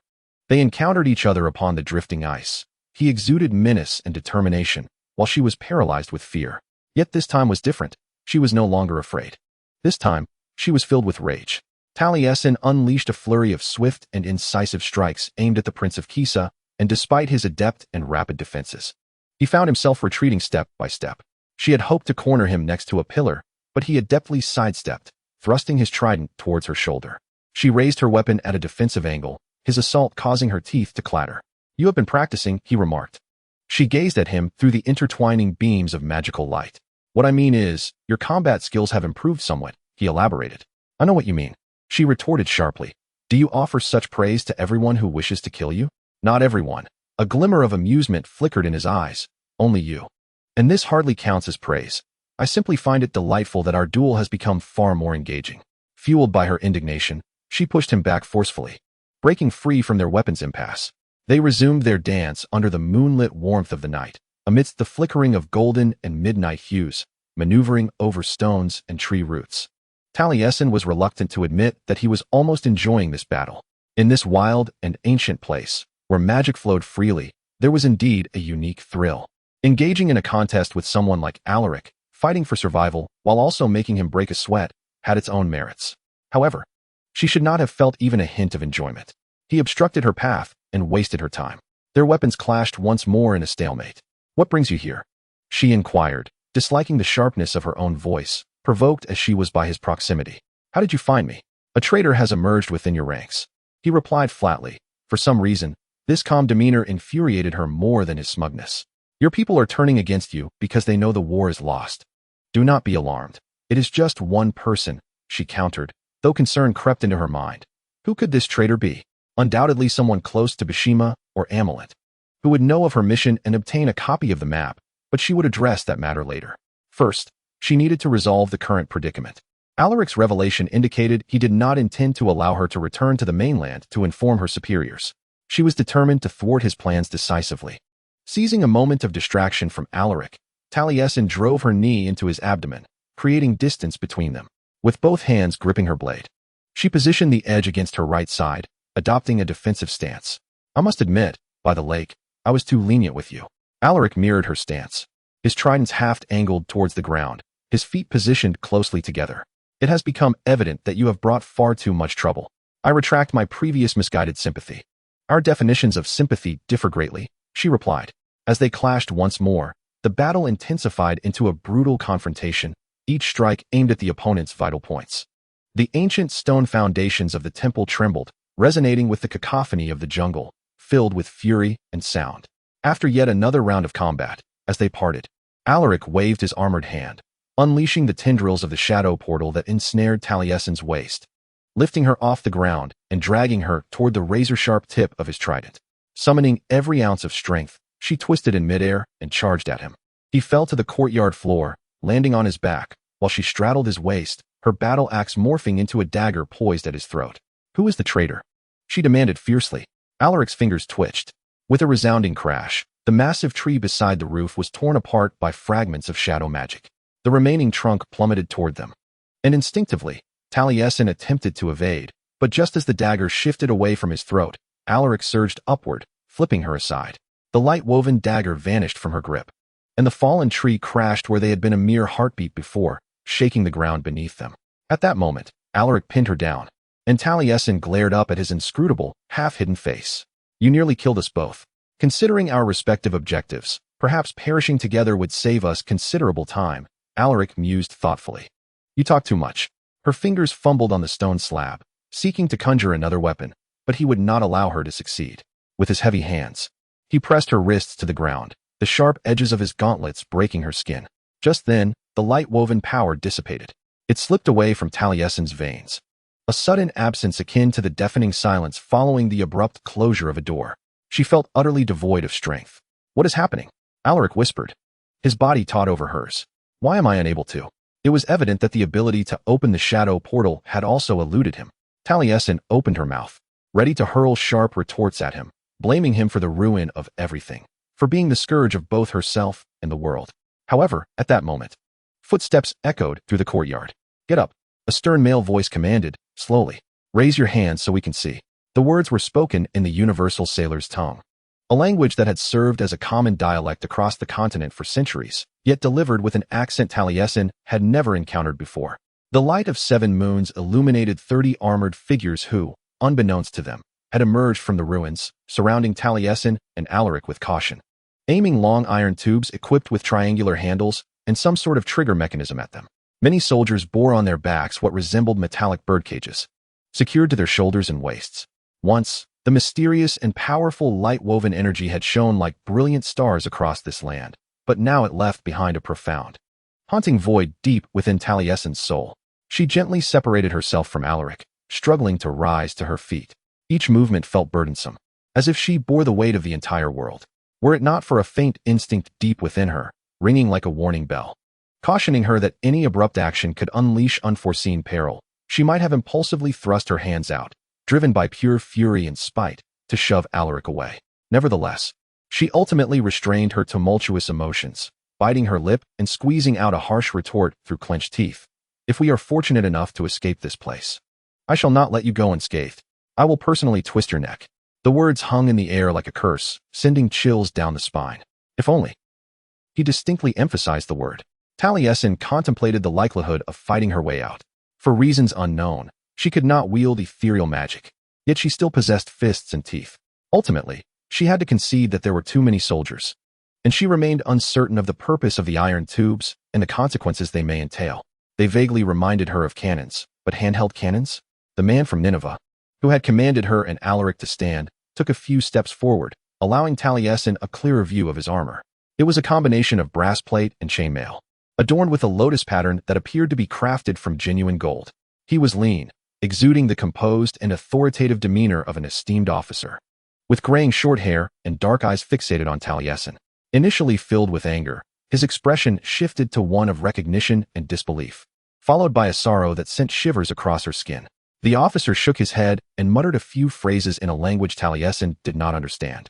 they encountered each other upon the drifting ice. He exuded menace and determination, while she was paralyzed with fear. Yet this time was different. She was no longer afraid. This time, she was filled with rage. Talasin unleashed a flurry of swift and incisive strikes aimed at the Prince of Kisa, and despite his adept and rapid defenses, he found himself retreating step by step. She had hoped to corner him next to a pillar, but he adeptly sidestepped, thrusting his trident towards her shoulder. She raised her weapon at a defensive angle, his assault causing her teeth to clatter. "You have been practicing," he remarked. She gazed at him through the intertwining beams of magical light. "What I mean is, your combat skills have improved somewhat," he elaborated. "I know what you mean," she retorted sharply. "Do you offer such praise to everyone who wishes to kill you?" "Not everyone." A glimmer of amusement flickered in his eyes. "Only you. And this hardly counts as praise. I simply find it delightful that our duel has become far more engaging." Fueled by her indignation, she pushed him back forcefully, breaking free from their weapons impasse. They resumed their dance under the moonlit warmth of the night, amidst the flickering of golden and midnight hues, maneuvering over stones and tree roots. Talasin was reluctant to admit that he was almost enjoying this battle. In this wild and ancient place, where magic flowed freely, there was indeed a unique thrill. Engaging in a contest with someone like Alaric, fighting for survival while also making him break a sweat, had its own merits. However, she should not have felt even a hint of enjoyment. He obstructed her path and wasted her time. Their weapons clashed once more in a stalemate. "What brings you here?" she inquired, disliking the sharpness of her own voice, provoked as she was by his proximity. "How did you find me?" "A traitor has emerged within your ranks," he replied flatly. For some reason, this calm demeanor infuriated her more than his smugness. "Your people are turning against you because they know the war is lost." "Do not be alarmed. It is just one person," she countered, though concern crept into her mind. Who could this traitor be? Undoubtedly someone close to Bashima or Amulet, who would know of her mission and obtain a copy of the map, but she would address that matter later. First, she needed to resolve the current predicament. Alaric's revelation indicated he did not intend to allow her to return to the mainland to inform her superiors. She was determined to thwart his plans decisively. Seizing a moment of distraction from Alaric, Talasin drove her knee into his abdomen, creating distance between them. With both hands gripping her blade, she positioned the edge against her right side, adopting a defensive stance. "I must admit, by the lake, I was too lenient with you." Alaric mirrored her stance, his tridents half-angled towards the ground, his feet positioned closely together. "It has become evident that you have brought far too much trouble. I retract my previous misguided sympathy." "Our definitions of sympathy differ greatly," she replied. As they clashed once more, the battle intensified into a brutal confrontation, each strike aimed at the opponent's vital points. The ancient stone foundations of the temple trembled, resonating with the cacophony of the jungle, filled with fury and sound. After yet another round of combat, as they parted, Alaric waved his armored hand, unleashing the tendrils of the shadow portal that ensnared Talasin's waist, lifting her off the ground and dragging her toward the razor-sharp tip of his trident. Summoning every ounce of strength, she twisted in midair and charged at him. He fell to the courtyard floor, landing on his back, while she straddled his waist, her battle axe morphing into a dagger poised at his throat. "Who is the traitor?" she demanded fiercely. Alaric's fingers twitched. With a resounding crash, the massive tree beside the roof was torn apart by fragments of shadow magic. The remaining trunk plummeted toward them. And instinctively, Talasin attempted to evade, but just as the dagger shifted away from his throat, Alaric surged upward, flipping her aside. The light-woven dagger vanished from her grip, and the fallen tree crashed where they had been a mere heartbeat before, shaking the ground beneath them. At that moment, Alaric pinned her down, and Taliesin glared up at his inscrutable, half-hidden face. You nearly killed us both. Considering our respective objectives, perhaps perishing together would save us considerable time, Alaric mused thoughtfully. You talk too much. Her fingers fumbled on the stone slab, seeking to conjure another weapon, but he would not allow her to succeed. With his heavy hands, he pressed her wrists to the ground, the sharp edges of his gauntlets breaking her skin. Just then, the light-woven power dissipated. It slipped away from Taliesin's veins. A sudden absence akin to the deafening silence following the abrupt closure of a door. She felt utterly devoid of strength. What is happening? Alaric whispered. His body taut over hers. Why am I unable to? It was evident that the ability to open the shadow portal had also eluded him. Taliesin opened her mouth, ready to hurl sharp retorts at him, blaming him for the ruin of everything, for being the scourge of both herself and the world. However, at that moment, footsteps echoed through the courtyard. Get up, a stern male voice commanded, slowly. Raise your hands so we can see. The words were spoken in the universal sailor's tongue, a language that had served as a common dialect across the continent for centuries, yet delivered with an accent Taliesin had never encountered before. The light of 7 moons illuminated 30 armored figures who, unbeknownst to them, had emerged from the ruins, surrounding Taliesin and Alaric with caution, aiming long iron tubes equipped with triangular handles and some sort of trigger mechanism at them. Many soldiers bore on their backs what resembled metallic birdcages, secured to their shoulders and waists. Once, the mysterious and powerful light-woven energy had shone like brilliant stars across this land, but now it left behind a profound, haunting void deep within Taliesin's soul. She gently separated herself from Alaric, struggling to rise to her feet. Each movement felt burdensome, as if she bore the weight of the entire world, were it not for a faint instinct deep within her, ringing like a warning bell, cautioning her that any abrupt action could unleash unforeseen peril. She might have impulsively thrust her hands out, driven by pure fury and spite, to shove Alaric away. Nevertheless, she ultimately restrained her tumultuous emotions, biting her lip and squeezing out a harsh retort through clenched teeth. If we are fortunate enough to escape this place, I shall not let you go unscathed. I will personally twist your neck. The words hung in the air like a curse, sending chills down the spine. If only. He distinctly emphasized the word. Taliesin contemplated the likelihood of fighting her way out. For reasons unknown, she could not wield ethereal magic, yet she still possessed fists and teeth. Ultimately, she had to concede that there were too many soldiers, and she remained uncertain of the purpose of the iron tubes and the consequences they may entail. They vaguely reminded her of cannons, but handheld cannons? The man from Ninavarr, who had commanded her and Alaric to stand, took a few steps forward, allowing Taliesin a clearer view of his armor. It was a combination of brass plate and chainmail, adorned with a lotus pattern that appeared to be crafted from genuine gold. He was lean, exuding the composed and authoritative demeanor of an esteemed officer, with graying short hair and dark eyes fixated on Taliesin. Initially filled with anger, his expression shifted to one of recognition and disbelief, followed by a sorrow that sent shivers across her skin. The officer shook his head and muttered a few phrases in a language Taliesin did not understand,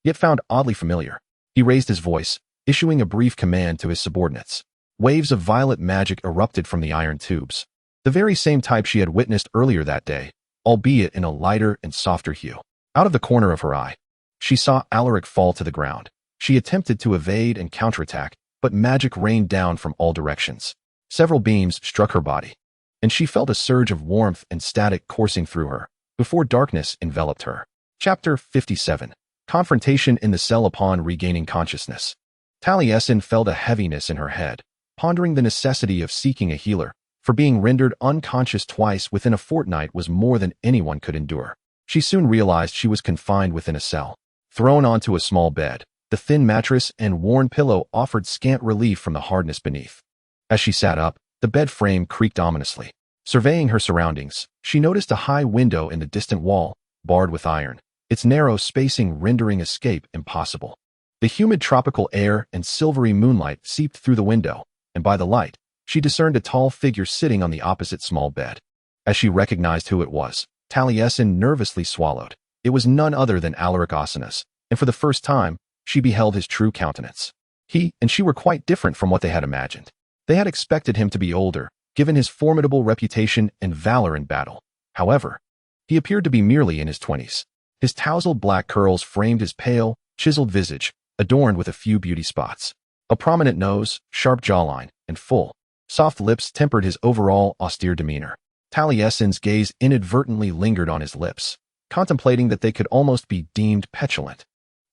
yet found oddly familiar. He raised his voice, issuing a brief command to his subordinates. Waves of violet magic erupted from the iron tubes, the very same type she had witnessed earlier that day, albeit in a lighter and softer hue. Out of the corner of her eye, she saw Alaric fall to the ground. She attempted to evade and counterattack, but magic rained down from all directions. Several beams struck her body, and she felt a surge of warmth and static coursing through her, before darkness enveloped her. Chapter 57. Confrontation in the cell. Upon regaining consciousness, Taliesin felt a heaviness in her head, pondering the necessity of seeking a healer, for being rendered unconscious twice within a fortnight was more than anyone could endure. She soon realized she was confined within a cell, thrown onto a small bed. The thin mattress and worn pillow offered scant relief from the hardness beneath. As she sat up, the bed frame creaked ominously. Surveying her surroundings, she noticed a high window in the distant wall, barred with iron, its narrow spacing rendering escape impossible. The humid tropical air and silvery moonlight seeped through the window, and by the light, she discerned a tall figure sitting on the opposite small bed. As she recognized who it was, Taliesin nervously swallowed. It was none other than Alaric, and for the first time, she beheld his true countenance. He and she were quite different from what they had imagined. They had expected him to be older, given his formidable reputation and valor in battle. However, he appeared to be merely in his 20s. His tousled black curls framed his pale, chiseled visage, adorned with a few beauty spots. A prominent nose, sharp jawline, and full, soft lips tempered his overall austere demeanor. Taliesin's gaze inadvertently lingered on his lips, contemplating that they could almost be deemed petulant.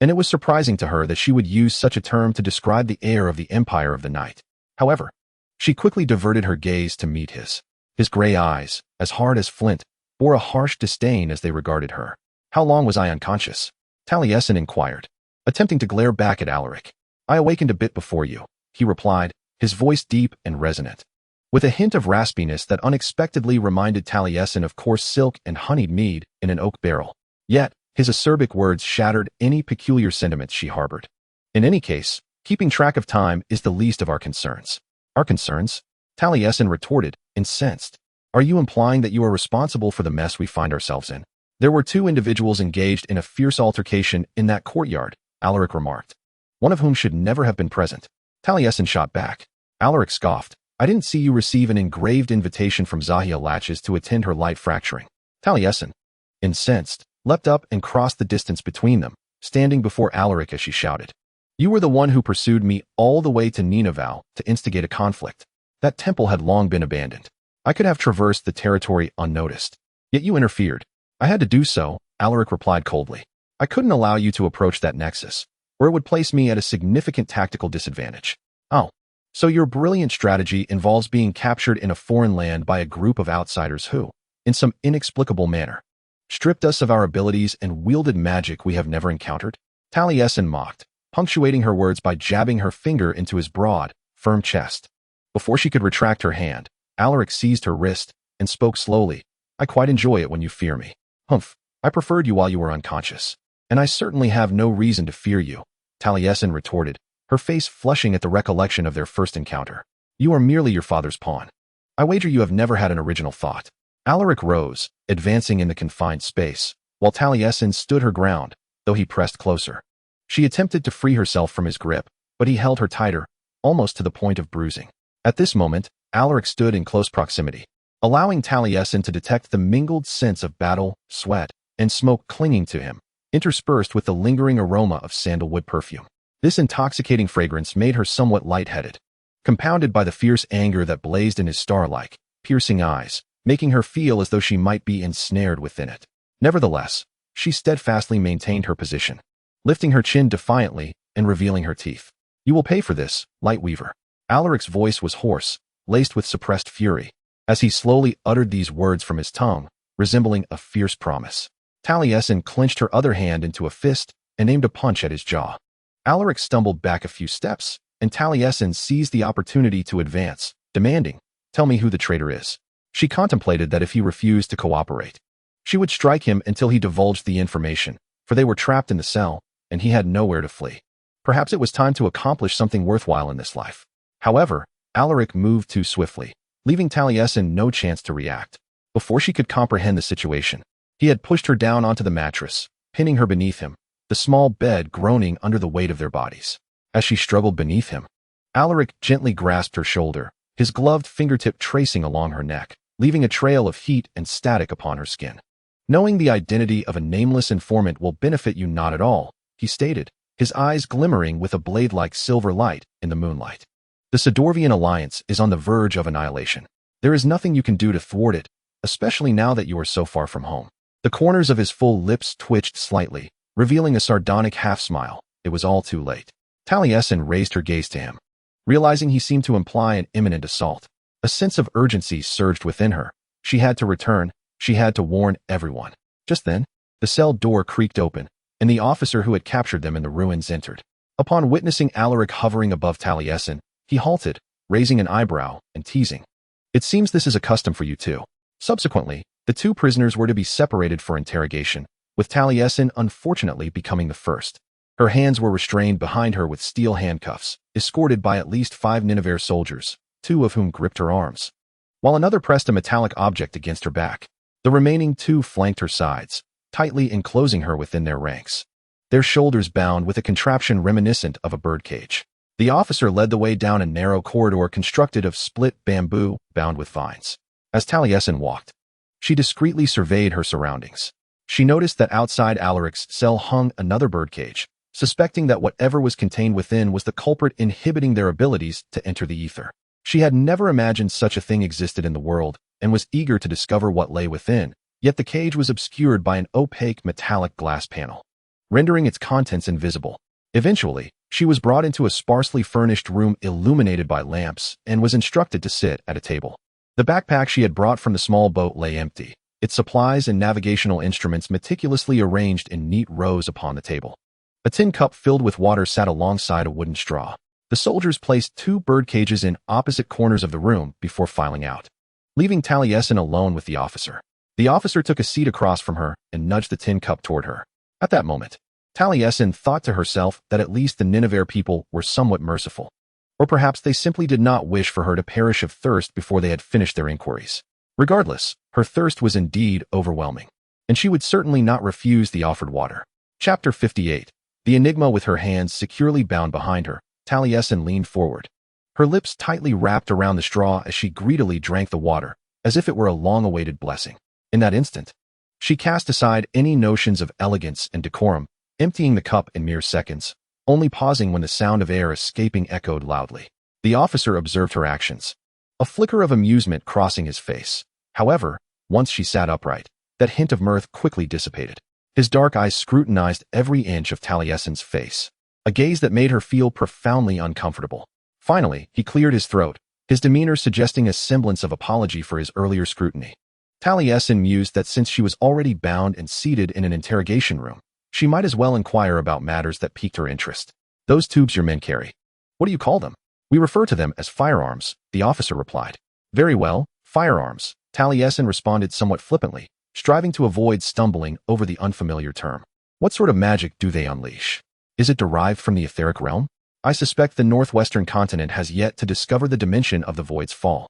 And it was surprising to her that she would use such a term to describe the heir of the Empire of the Night. However, she quickly diverted her gaze to meet his. His gray eyes, as hard as flint, bore a harsh disdain as they regarded her. "How long was I unconscious?" Taliesin inquired, attempting to glare back at Alaric. "I awakened a bit before you," he replied, his voice deep and resonant, with a hint of raspiness that unexpectedly reminded Taliesin of coarse silk and honeyed mead in an oak barrel. Yet, his acerbic words shattered any peculiar sentiments she harbored. "In any case, keeping track of time is the least of our concerns." "Our concerns?" Taliesin retorted, incensed. "Are you implying that you are responsible for the mess we find ourselves in?" "There were two individuals engaged in a fierce altercation in that courtyard," Alaric remarked, "one of whom should never have been present." Taliesin shot back. Alaric scoffed. "I didn't see you receive an engraved invitation from Zahia Latches to attend her light fracturing." Taliesin, incensed, leapt up and crossed the distance between them, standing before Alaric as she shouted. "You were the one who pursued me all the way to Ninavarr to instigate a conflict. That temple had long been abandoned. I could have traversed the territory unnoticed. Yet you interfered." "I had to do so," Alaric replied coldly. "I couldn't allow you to approach that nexus, or it would place me at a significant tactical disadvantage." "Oh, so your brilliant strategy involves being captured in a foreign land by a group of outsiders who, in some inexplicable manner, stripped us of our abilities and wielded magic we have never encountered?" Taliesin mocked, punctuating her words by jabbing her finger into his broad, firm chest. Before she could retract her hand, Alaric seized her wrist and spoke slowly. "I quite enjoy it when you fear me." "Humph, I preferred you while you were unconscious, and I certainly have no reason to fear you," Taliesin retorted, her face flushing at the recollection of their first encounter. "You are merely your father's pawn. I wager you have never had an original thought." Alaric rose, advancing in the confined space, while Taliesin stood her ground, though he pressed closer. She attempted to free herself from his grip, but he held her tighter, almost to the point of bruising. At this moment, Alaric stood in close proximity, allowing Taliesin to detect the mingled sense of battle, sweat, and smoke clinging to him, interspersed with the lingering aroma of sandalwood perfume. This intoxicating fragrance made her somewhat lightheaded, compounded by the fierce anger that blazed in his star-like, piercing eyes, making her feel as though she might be ensnared within it. Nevertheless, she steadfastly maintained her position, lifting her chin defiantly and revealing her teeth. "You will pay for this, Lightweaver." Alaric's voice was hoarse, laced with suppressed fury, as he slowly uttered these words from his tongue, resembling a fierce promise. Taliesin clenched her other hand into a fist and aimed a punch at his jaw. Alaric stumbled back a few steps, and Taliesin seized the opportunity to advance, demanding, "Tell me who the traitor is." She contemplated that if he refused to cooperate, she would strike him until he divulged the information, for they were trapped in the cell, and he had nowhere to flee. Perhaps it was time to accomplish something worthwhile in this life. However, Alaric moved too swiftly, leaving Taliesin no chance to react. Before she could comprehend the situation, he had pushed her down onto the mattress, pinning her beneath him, the small bed groaning under the weight of their bodies. As she struggled beneath him, Alaric gently grasped her shoulder, his gloved fingertip tracing along her neck, leaving a trail of heat and static upon her skin. "Knowing the identity of a nameless informant will benefit you not at all," he stated, his eyes glimmering with a blade-like silver light in the moonlight. "The Sidorvian alliance is on the verge of annihilation. There is nothing you can do to thwart it, especially now that you are so far from home." The corners of his full lips twitched slightly, revealing a sardonic half-smile. It was all too late. Taliesin raised her gaze to him, realizing he seemed to imply an imminent assault. A sense of urgency surged within her. She had to return. She had to warn everyone. Just then, the cell door creaked open, and the officer who had captured them in the ruins entered. Upon witnessing Alaric hovering above Taliesin, he halted, raising an eyebrow and teasing, "It seems this is a custom for you too." Subsequently, the two prisoners were to be separated for interrogation, with Taliesin unfortunately becoming the first. Her hands were restrained behind her with steel handcuffs, escorted by at least 5 Ninavarr soldiers, 2 of whom gripped her arms, while another pressed a metallic object against her back. The remaining 2 flanked her sides, tightly enclosing her within their ranks, their shoulders bound with a contraption reminiscent of a birdcage. The officer led the way down a narrow corridor constructed of split bamboo bound with vines. As Taliesin walked, she discreetly surveyed her surroundings. She noticed that outside Alaric's cell hung another birdcage, suspecting that whatever was contained within was the culprit inhibiting their abilities to enter the ether. She had never imagined such a thing existed in the world, and was eager to discover what lay within, yet the cage was obscured by an opaque metallic glass panel, rendering its contents invisible. Eventually, she was brought into a sparsely furnished room illuminated by lamps and was instructed to sit at a table. The backpack she had brought from the small boat lay empty, its supplies and navigational instruments meticulously arranged in neat rows upon the table. A tin cup filled with water sat alongside a wooden straw. The soldiers placed 2 bird cages in opposite corners of the room before filing out, leaving Talasin alone with the officer. The officer took a seat across from her and nudged the tin cup toward her. At that moment, Talasin thought to herself that at least the Ninavarr people were somewhat merciful. Or perhaps they simply did not wish for her to perish of thirst before they had finished their inquiries. Regardless, her thirst was indeed overwhelming, and she would certainly not refuse the offered water. Chapter 58. The enigma. With her hands securely bound behind her, Talasin leaned forward, her lips tightly wrapped around the straw as she greedily drank the water, as if it were a long-awaited blessing. In that instant, she cast aside any notions of elegance and decorum, emptying the cup in mere seconds, only pausing when the sound of air escaping echoed loudly. The officer observed her actions, a flicker of amusement crossing his face. However, once she sat upright, that hint of mirth quickly dissipated. His dark eyes scrutinized every inch of Talasin's face, a gaze that made her feel profoundly uncomfortable. Finally, he cleared his throat, his demeanor suggesting a semblance of apology for his earlier scrutiny. Talasin mused that since she was already bound and seated in an interrogation room, she might as well inquire about matters that piqued her interest. "Those tubes your men carry. What do you call them?" "We refer to them as firearms," the officer replied. "Very well, firearms," Talasin responded somewhat flippantly, striving to avoid stumbling over the unfamiliar term. "What sort of magic do they unleash? Is it derived from the etheric realm? I suspect the northwestern continent has yet to discover the dimension of the void's fall."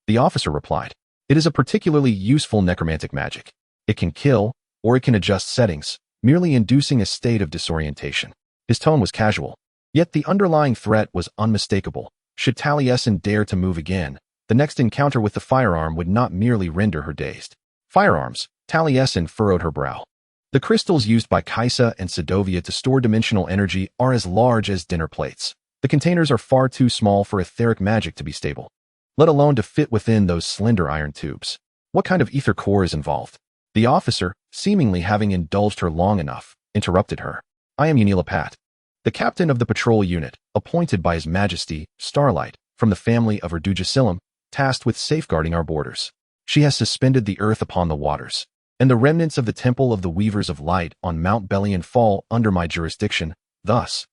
The officer replied, "It is a particularly useful necromantic magic. It can kill, or it can adjust settings, merely inducing a state of disorientation." His tone was casual, yet the underlying threat was unmistakable. Should Talasin dare to move again, the next encounter with the firearm would not merely render her dazed. "Firearms," Talasin furrowed her brow. "The crystals used by Kaisa and Sedovia to store dimensional energy are as large as dinner plates. The containers are far too small for etheric magic to be stable, let alone to fit within those slender iron tubes. What kind of ether core is involved?" The officer, seemingly having indulged her long enough, interrupted her. "I am Unilapat, the captain of the patrol unit, appointed by His Majesty, Starlight, from the family of Erdugisilum, tasked with safeguarding our borders. She has suspended the earth upon the waters, and the remnants of the Temple of the Weavers of Light on Mount Belian fall under my jurisdiction. Thus,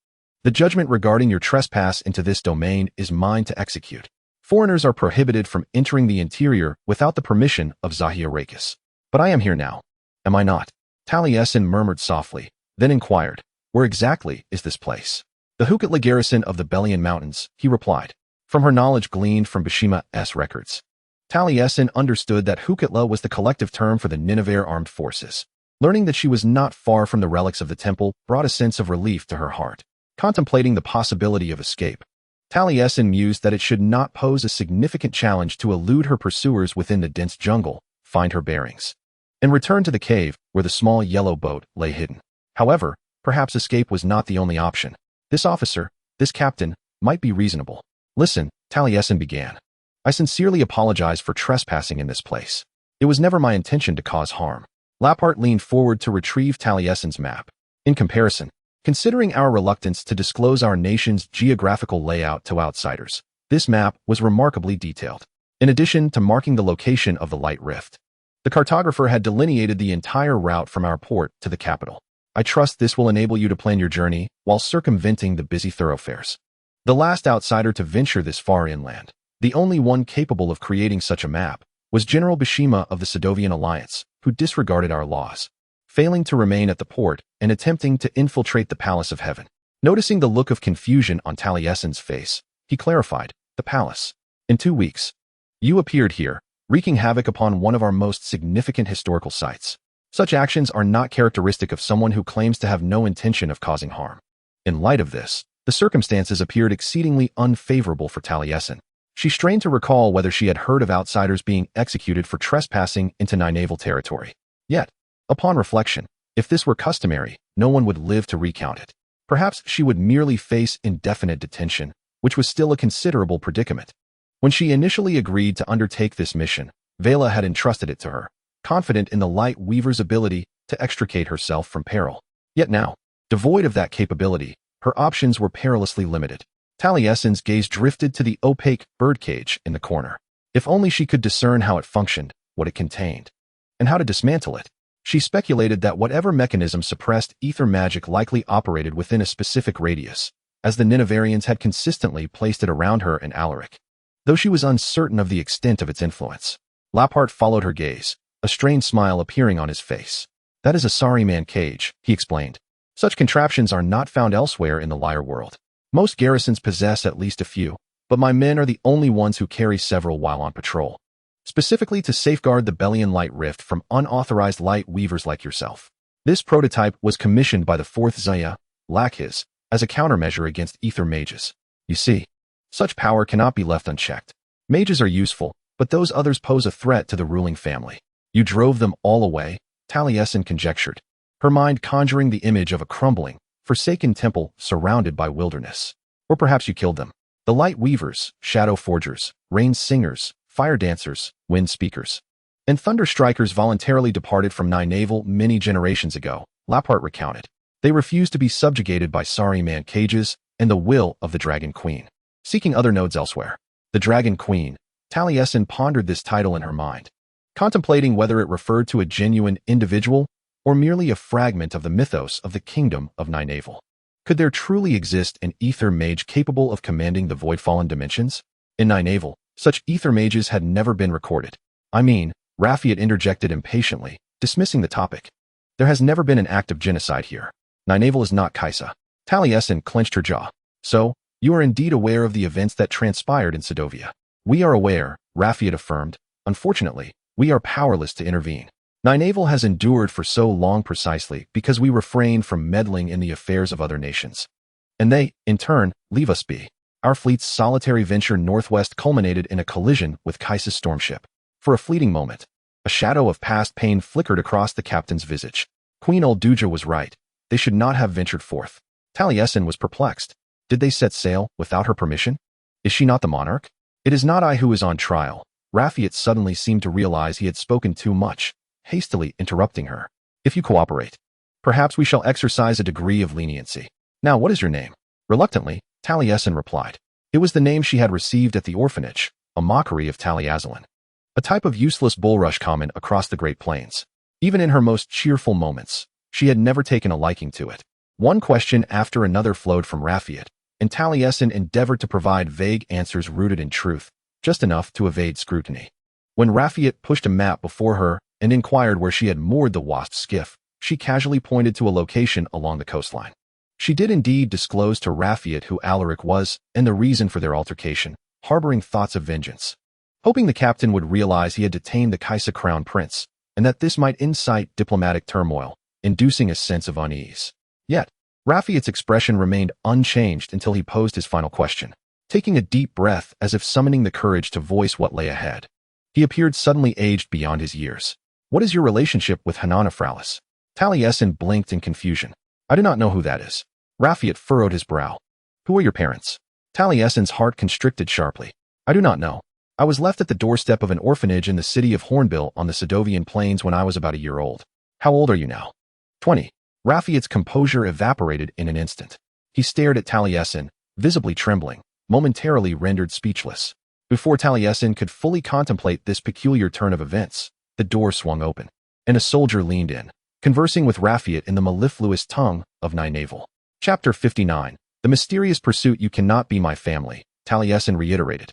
the judgment regarding your trespass into this domain is mine to execute. Foreigners are prohibited from entering the interior without the permission of Zahia Rakis. But I am here now, am I not?" Talasin murmured softly, then inquired, "Where exactly is this place?" "The Hukatla garrison of the Belian Mountains," he replied, from her knowledge gleaned from Bishima's records. Talasin understood that Hukatla was the collective term for the Ninavarr armed forces. Learning that she was not far from the relics of the temple brought a sense of relief to her heart. Contemplating the possibility of escape, Talasin mused that it should not pose a significant challenge to elude her pursuers within the dense jungle, find her bearings, and return to the cave where the small yellow boat lay hidden. However, perhaps escape was not the only option. This officer, this captain, might be reasonable. "Listen," Talasin began. "I sincerely apologize for trespassing in this place. It was never my intention to cause harm." Lapart leaned forward to retrieve Talasin's map. "In comparison, considering our reluctance to disclose our nation's geographical layout to outsiders, this map was remarkably detailed. In addition to marking the location of the Light Rift, the cartographer had delineated the entire route from our port to the capital. I trust this will enable you to plan your journey while circumventing the busy thoroughfares." The last outsider to venture this far inland, the only one capable of creating such a map, was General Bishima of the Sedovian Alliance, who disregarded our laws, failing to remain at the port and attempting to infiltrate the Palace of Heaven. Noticing the look of confusion on Talasin's face, he clarified, "The palace. In 2 weeks, you appeared here, wreaking havoc upon one of our most significant historical sites. Such actions are not characteristic of someone who claims to have no intention of causing harm." In light of this, the circumstances appeared exceedingly unfavorable for Talasin. She strained to recall whether she had heard of outsiders being executed for trespassing into Ninavarr territory. Yet, upon reflection, if this were customary, no one would live to recount it. Perhaps she would merely face indefinite detention, which was still a considerable predicament. When she initially agreed to undertake this mission, Vela had entrusted it to her, confident in the light weaver's ability to extricate herself from peril. Yet now, devoid of that capability, her options were perilously limited. Taliesin's gaze drifted to the opaque birdcage in the corner. If only she could discern how it functioned, what it contained, and how to dismantle it. She speculated that whatever mechanism suppressed ether magic likely operated within a specific radius, as the Ninavarrians had consistently placed it around her and Alaric, though she was uncertain of the extent of its influence. Laphart followed her gaze, a strained smile appearing on his face. That is a Saariman cage, he explained. Such contraptions are not found elsewhere in the Lyre world. Most garrisons possess at least a few, but my men are the only ones who carry several while on patrol, specifically to safeguard the Belian light rift from unauthorized light weavers like yourself. This prototype was commissioned by the 4th Zaya, Lakhis, as a countermeasure against ether mages. You see, such power cannot be left unchecked. Mages are useful, but those others pose a threat to the ruling family. You drove them all away, Taliesin conjectured, her mind conjuring the image of a crumbling, forsaken temple surrounded by wilderness. Or perhaps you killed them. The light weavers, shadow forgers, rain singers, fire dancers, wind speakers, and thunder strikers voluntarily departed from Ninavarr many generations ago, Laphart recounted. They refused to be subjugated by Saariman cages and the will of the Dragon Queen, seeking other nodes elsewhere. The Dragon Queen, Taliesin pondered this title in her mind, contemplating whether it referred to a genuine individual or merely a fragment of the mythos of the kingdom of Ninavarr. Could there truly exist an ether mage capable of commanding the void-fallen dimensions? In Ninavarr, such ether mages had never been recorded. I mean, Rafiat interjected impatiently, dismissing the topic. There has never been an act of genocide here. Ninavarr is not Kaisa. Taliesin clenched her jaw. So, you are indeed aware of the events that transpired in Sedovia. We are aware, Rafiat affirmed. Unfortunately, we are powerless to intervene. Ninavarr has endured for so long precisely because we refrain from meddling in the affairs of other nations. And they, in turn, leave us be. Our fleet's solitary venture northwest culminated in a collision with Kaisa's stormship. For a fleeting moment, a shadow of past pain flickered across the captain's visage. Queen Ulduja was right. They should not have ventured forth. Taliesin was perplexed. Did they set sail without her permission? Is she not the monarch? It is not I who is on trial. Rafiat suddenly seemed to realize he had spoken too much, hastily interrupting her. If you cooperate, perhaps we shall exercise a degree of leniency. Now, what is your name? Reluctantly, Taliesin replied. It was the name she had received at the orphanage, a mockery of Taliazalan, a type of useless bulrush common across the Great Plains. Even in her most cheerful moments, she had never taken a liking to it. One question after another flowed from Rafiat, and Taliesin endeavored to provide vague answers rooted in truth, just enough to evade scrutiny. When Rafiat pushed a map before her and inquired where she had moored the Wasp's skiff, she casually pointed to a location along the coastline. She did indeed disclose to Rafiat who Alaric was and the reason for their altercation, harboring thoughts of vengeance, hoping the captain would realize he had detained the Kaisa crown prince, and that this might incite diplomatic turmoil, inducing a sense of unease. Yet, Rafiat's expression remained unchanged until he posed his final question, taking a deep breath as if summoning the courage to voice what lay ahead. He appeared suddenly aged beyond his years. What is your relationship with Hananafralis? Taliesin blinked in confusion. I do not know who that is. Rafiat furrowed his brow. Who are your parents? Taliesin's heart constricted sharply. I do not know. I was left at the doorstep of an orphanage in the city of Hornbill on the Sedovian plains when I was about a year old. How old are you now? 20. Rafiat's composure evaporated in an instant. He stared at Taliesin, visibly trembling, momentarily rendered speechless. Before Taliesin could fully contemplate this peculiar turn of events, the door swung open, and a soldier leaned in, conversing with Rafiat in the mellifluous tongue of Ninavarr. Chapter 59. The mysterious pursuit. You cannot be my family, Taliesin reiterated,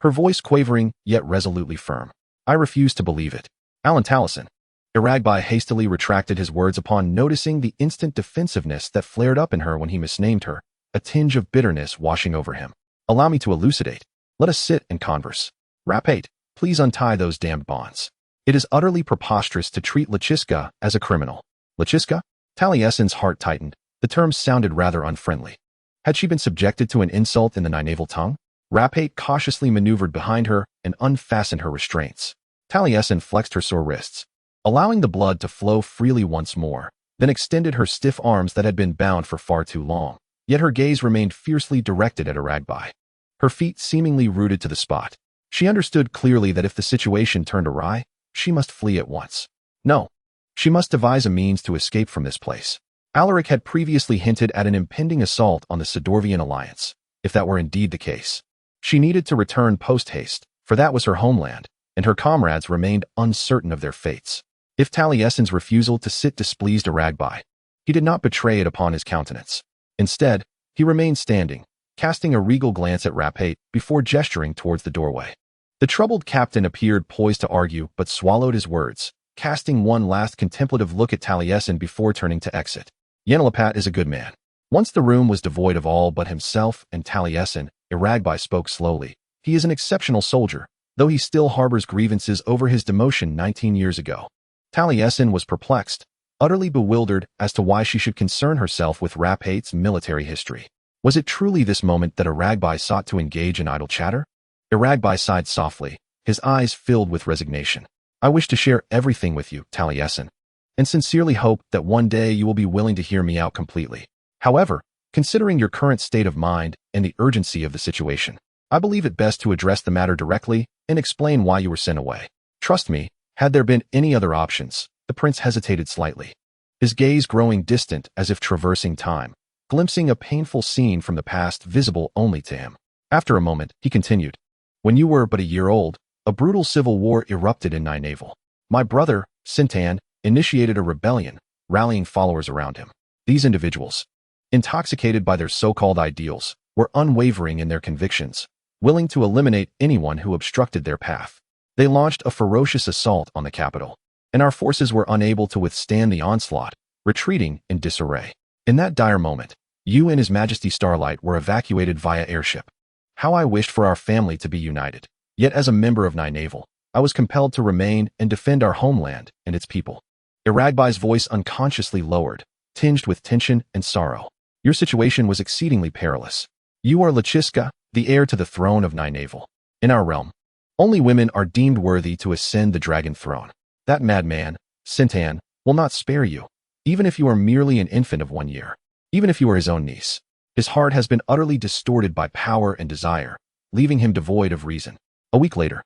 her voice quavering yet resolutely firm. I refuse to believe it. Alan Talasin. Iragbai hastily retracted his words upon noticing the instant defensiveness that flared up in her when he misnamed her, a tinge of bitterness washing over him. Allow me to elucidate. Let us sit and converse. Rapate, please untie those damned bonds. It is utterly preposterous to treat Lachiska as a criminal. Lachiska? Taliesin's heart tightened. The term sounded rather unfriendly. Had she been subjected to an insult in the Ninavarr tongue? Rapate cautiously maneuvered behind her and unfastened her restraints. Taliesin flexed her sore wrists, allowing the blood to flow freely once more, then extended her stiff arms that had been bound for far too long. Yet her gaze remained fiercely directed at Iragbai, her feet seemingly rooted to the spot. She understood clearly that if the situation turned awry, she must flee at once. No, she must devise a means to escape from this place. Alaric had previously hinted at an impending assault on the Sidorvian alliance, if that were indeed the case. She needed to return post-haste, for that was her homeland, and her comrades remained uncertain of their fates. If Taliesin's refusal to sit displeased Aragbai, he did not betray it upon his countenance. Instead, he remained standing, casting a regal glance at Rapate before gesturing towards the doorway. The troubled captain appeared poised to argue but swallowed his words, casting one last contemplative look at Taliesin before turning to exit. Yennelepet is a good man. Once the room was devoid of all but himself and Taliesin, Aragbai spoke slowly. He is an exceptional soldier, though he still harbors grievances over his demotion 19 years ago. Taliesin was perplexed, utterly bewildered as to why she should concern herself with Rapate's military history. Was it truly this moment that Aragbai sought to engage in idle chatter? Aragbai sighed softly, his eyes filled with resignation. I wish to share everything with you, Taliesin, and sincerely hope that one day you will be willing to hear me out completely. However, considering your current state of mind and the urgency of the situation, I believe it best to address the matter directly and explain why you were sent away. Trust me, had there been any other options, the prince hesitated slightly, his gaze growing distant as if traversing time, glimpsing a painful scene from the past visible only to him. After a moment, he continued. When you were but a year old, a brutal civil war erupted in Ninavarr. My brother, Sintan, initiated a rebellion, rallying followers around him. These individuals, intoxicated by their so-called ideals, were unwavering in their convictions, willing to eliminate anyone who obstructed their path. They launched a ferocious assault on the capital, and our forces were unable to withstand the onslaught, retreating in disarray. In that dire moment, you and His Majesty Starlight were evacuated via airship. How I wished for our family to be united. Yet as a member of Ninavarr, I was compelled to remain and defend our homeland and its people. Aragbai's voice unconsciously lowered, tinged with tension and sorrow. Your situation was exceedingly perilous. You are Luchiska, the heir to the throne of Ninavarr. In our realm, only women are deemed worthy to ascend the dragon throne. That madman, Sintan, will not spare you, even if you are merely an infant of 1 year. Even if you are his own niece. His heart has been utterly distorted by power and desire, leaving him devoid of reason. A week later,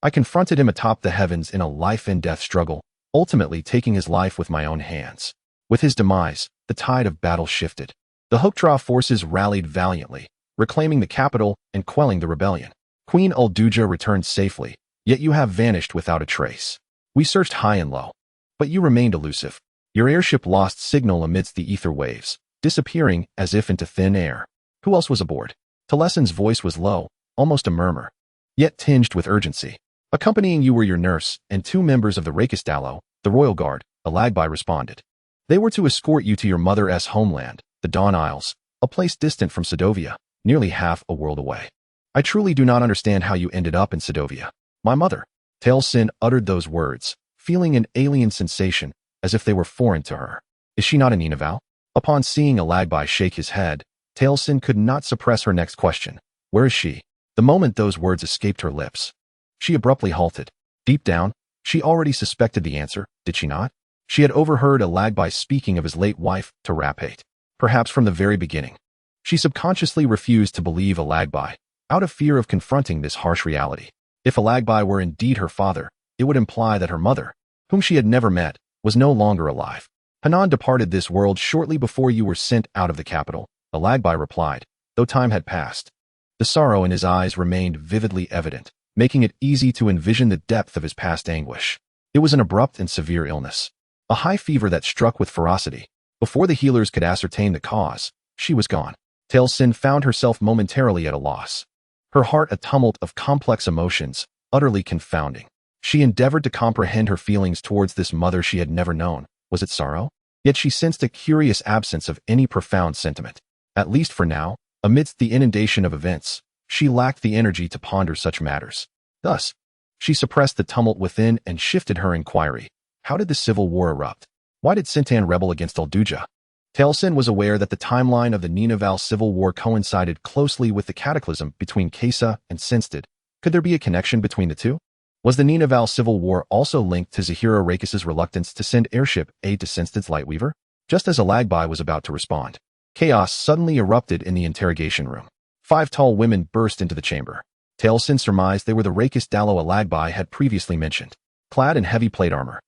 I confronted him atop the heavens in a life-and-death struggle, ultimately taking his life with my own hands. With his demise, the tide of battle shifted. The Hoktra forces rallied valiantly, reclaiming the capital and quelling the rebellion. Queen Ulduja returned safely, yet you have vanished without a trace. We searched high and low, but you remained elusive. Your airship lost signal amidst the ether waves, disappearing as if into thin air. Who else was aboard? Talasin's voice was low, almost a murmur, yet tinged with urgency. Accompanying you were your nurse and 2 members of the Rakistallo, the royal guard, Alagbai responded. They were to escort you to your mother's homeland, the Dawn Isles, a place distant from Sedovia, nearly half a world away. I truly do not understand how you ended up in Sedovia. My mother. Talasin uttered those words, feeling an alien sensation, as if they were foreign to her. Is she not a Ninavarr? Upon seeing Alagbai shake his head, Talasin could not suppress her next question. Where is she? The moment those words escaped her lips, she abruptly halted. Deep down, she already suspected the answer, did she not? She had overheard Alagbai speaking of his late wife to Rapate. Perhaps from the very beginning. She subconsciously refused to believe Alagbai, out of fear of confronting this harsh reality. If Alagbai were indeed her father, it would imply that her mother, whom she had never met, was no longer alive. Hanan departed this world shortly before you were sent out of the capital, Alagbai replied, though time had passed. The sorrow in his eyes remained vividly evident, making it easy to envision the depth of his past anguish. It was an abrupt and severe illness. A high fever that struck with ferocity. Before the healers could ascertain the cause, she was gone. Talasin found herself momentarily at a loss. Her heart a tumult of complex emotions, utterly confounding. She endeavored to comprehend her feelings towards this mother she had never known. Was it sorrow? Yet she sensed a curious absence of any profound sentiment. At least for now, amidst the inundation of events, she lacked the energy to ponder such matters. Thus, she suppressed the tumult within and shifted her inquiry. How did the civil war erupt? Why did Sintan rebel against Ulduja? Talasin was aware that the timeline of the Ninavarr civil war coincided closely with the cataclysm between Kesa and Sinstad. Could there be a connection between the two? Was the Ninavarr civil war also linked to Zahira Rakis's reluctance to send airship aid to Sinstad's Lightweaver? Just as Alagbai was about to respond, chaos suddenly erupted in the interrogation room. 5 tall women burst into the chamber. Talasin surmised they were the Rakis Dallo Alagbai had previously mentioned, clad in heavy plate armor.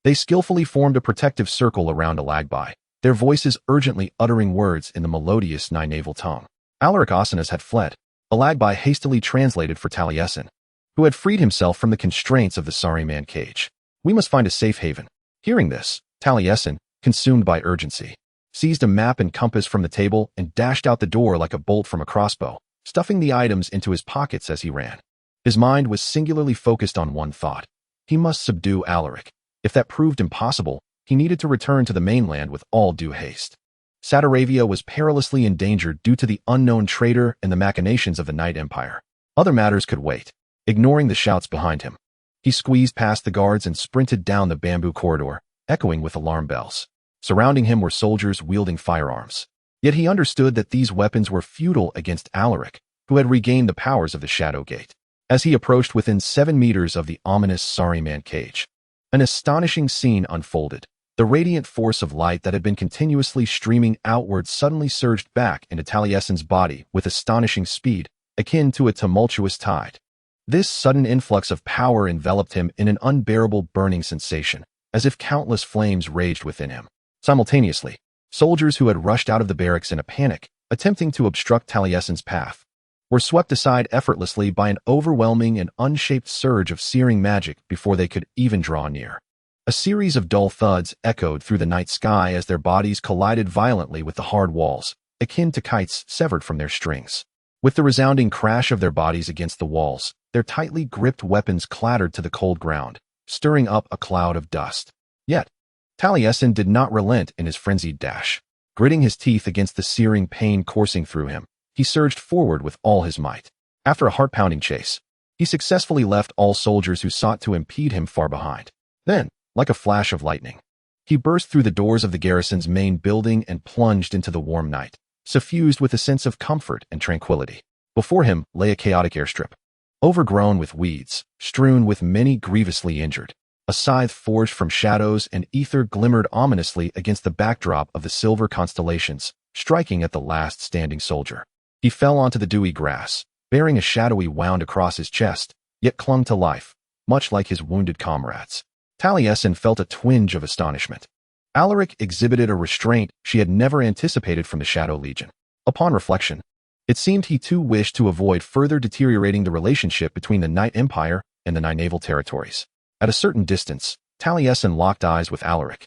They skillfully formed a protective circle around Alagbai, their voices urgently uttering words in the melodious Ninavarr tongue. Alaric Asanas had fled. Alagbai hastily translated for Talasin, who had freed himself from the constraints of the Saariman cage. We must find a safe haven. Hearing this, Talasin, consumed by urgency, seized a map and compass from the table and dashed out the door like a bolt from a crossbow, stuffing the items into his pockets as he ran. His mind was singularly focused on one thought. He must subdue Alaric. If that proved impossible, he needed to return to the mainland with all due haste. Sataravia was perilously endangered due to the unknown traitor and the machinations of the Night Empire. Other matters could wait. Ignoring the shouts behind him, he squeezed past the guards and sprinted down the bamboo corridor, echoing with alarm bells. Surrounding him were soldiers wielding firearms. Yet he understood that these weapons were futile against Alaric, who had regained the powers of the Shadow Gate. As he approached within 7 meters of the ominous Saariman cage, an astonishing scene unfolded. The radiant force of light that had been continuously streaming outward suddenly surged back into Taliesin's body with astonishing speed, akin to a tumultuous tide. This sudden influx of power enveloped him in an unbearable burning sensation, as if countless flames raged within him. Simultaneously, soldiers who had rushed out of the barracks in a panic, attempting to obstruct Taliesin's path, were swept aside effortlessly by an overwhelming and unshaped surge of searing magic before they could even draw near. A series of dull thuds echoed through the night sky as their bodies collided violently with the hard walls, akin to kites severed from their strings. With the resounding crash of their bodies against the walls, their tightly gripped weapons clattered to the cold ground, stirring up a cloud of dust. Yet, Taliesin did not relent in his frenzied dash. Gritting his teeth against the searing pain coursing through him, he surged forward with all his might. After a heart-pounding chase, he successfully left all soldiers who sought to impede him far behind. Then, like a flash of lightning, he burst through the doors of the garrison's main building and plunged into the warm night, suffused with a sense of comfort and tranquility. Before him lay a chaotic airstrip, overgrown with weeds, strewn with many grievously injured. A scythe forged from shadows and ether glimmered ominously against the backdrop of the silver constellations, striking at the last standing soldier. He fell onto the dewy grass, bearing a shadowy wound across his chest, yet clung to life, much like his wounded comrades. Taliesin felt a twinge of astonishment. Alaric exhibited a restraint she had never anticipated from the Shadow Legion. Upon reflection, it seemed he too wished to avoid further deteriorating the relationship between the Night Empire and the Ninaval territories. At a certain distance, Taliesin locked eyes with Alaric,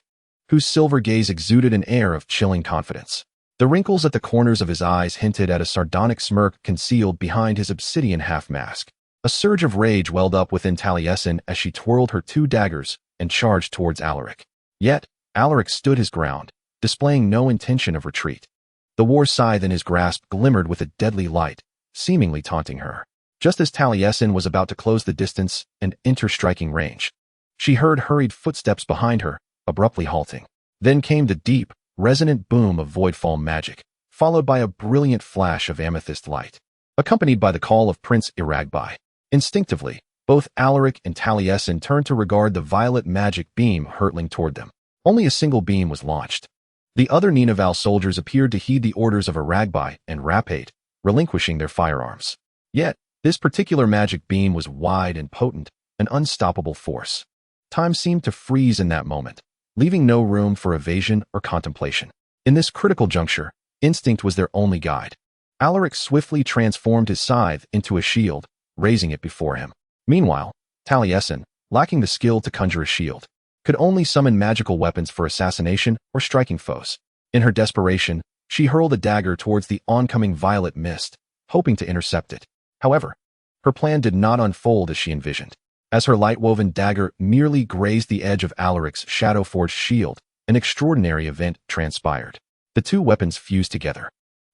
whose silver gaze exuded an air of chilling confidence. The wrinkles at the corners of his eyes hinted at a sardonic smirk concealed behind his obsidian half-mask. A surge of rage welled up within Taliesin as she twirled her 2 daggers and charged towards Alaric. Yet, Alaric stood his ground, displaying no intention of retreat. The war scythe in his grasp glimmered with a deadly light, seemingly taunting her. Just as Taliesin was about to close the distance and enter striking range, she heard hurried footsteps behind her, abruptly halting. Then came the deep, resonant boom of voidfall magic, followed by a brilliant flash of amethyst light, accompanied by the call of Prince Iragbai. Instinctively, both Alaric and Taliesin turned to regard the violet magic beam hurtling toward them. Only a single beam was launched. The other Ninavarr soldiers appeared to heed the orders of Iragbai and Rapate, relinquishing their firearms. Yet, this particular magic beam was wide and potent, an unstoppable force. Time seemed to freeze in that moment, leaving no room for evasion or contemplation. In this critical juncture, instinct was their only guide. Alaric swiftly transformed his scythe into a shield, raising it before him. Meanwhile, Taliesin, lacking the skill to conjure a shield, could only summon magical weapons for assassination or striking foes. In her desperation, she hurled a dagger towards the oncoming violet mist, hoping to intercept it. However, her plan did not unfold as she envisioned. As her light-woven dagger merely grazed the edge of Alaric's shadow-forged shield, an extraordinary event transpired. The 2 weapons fused together.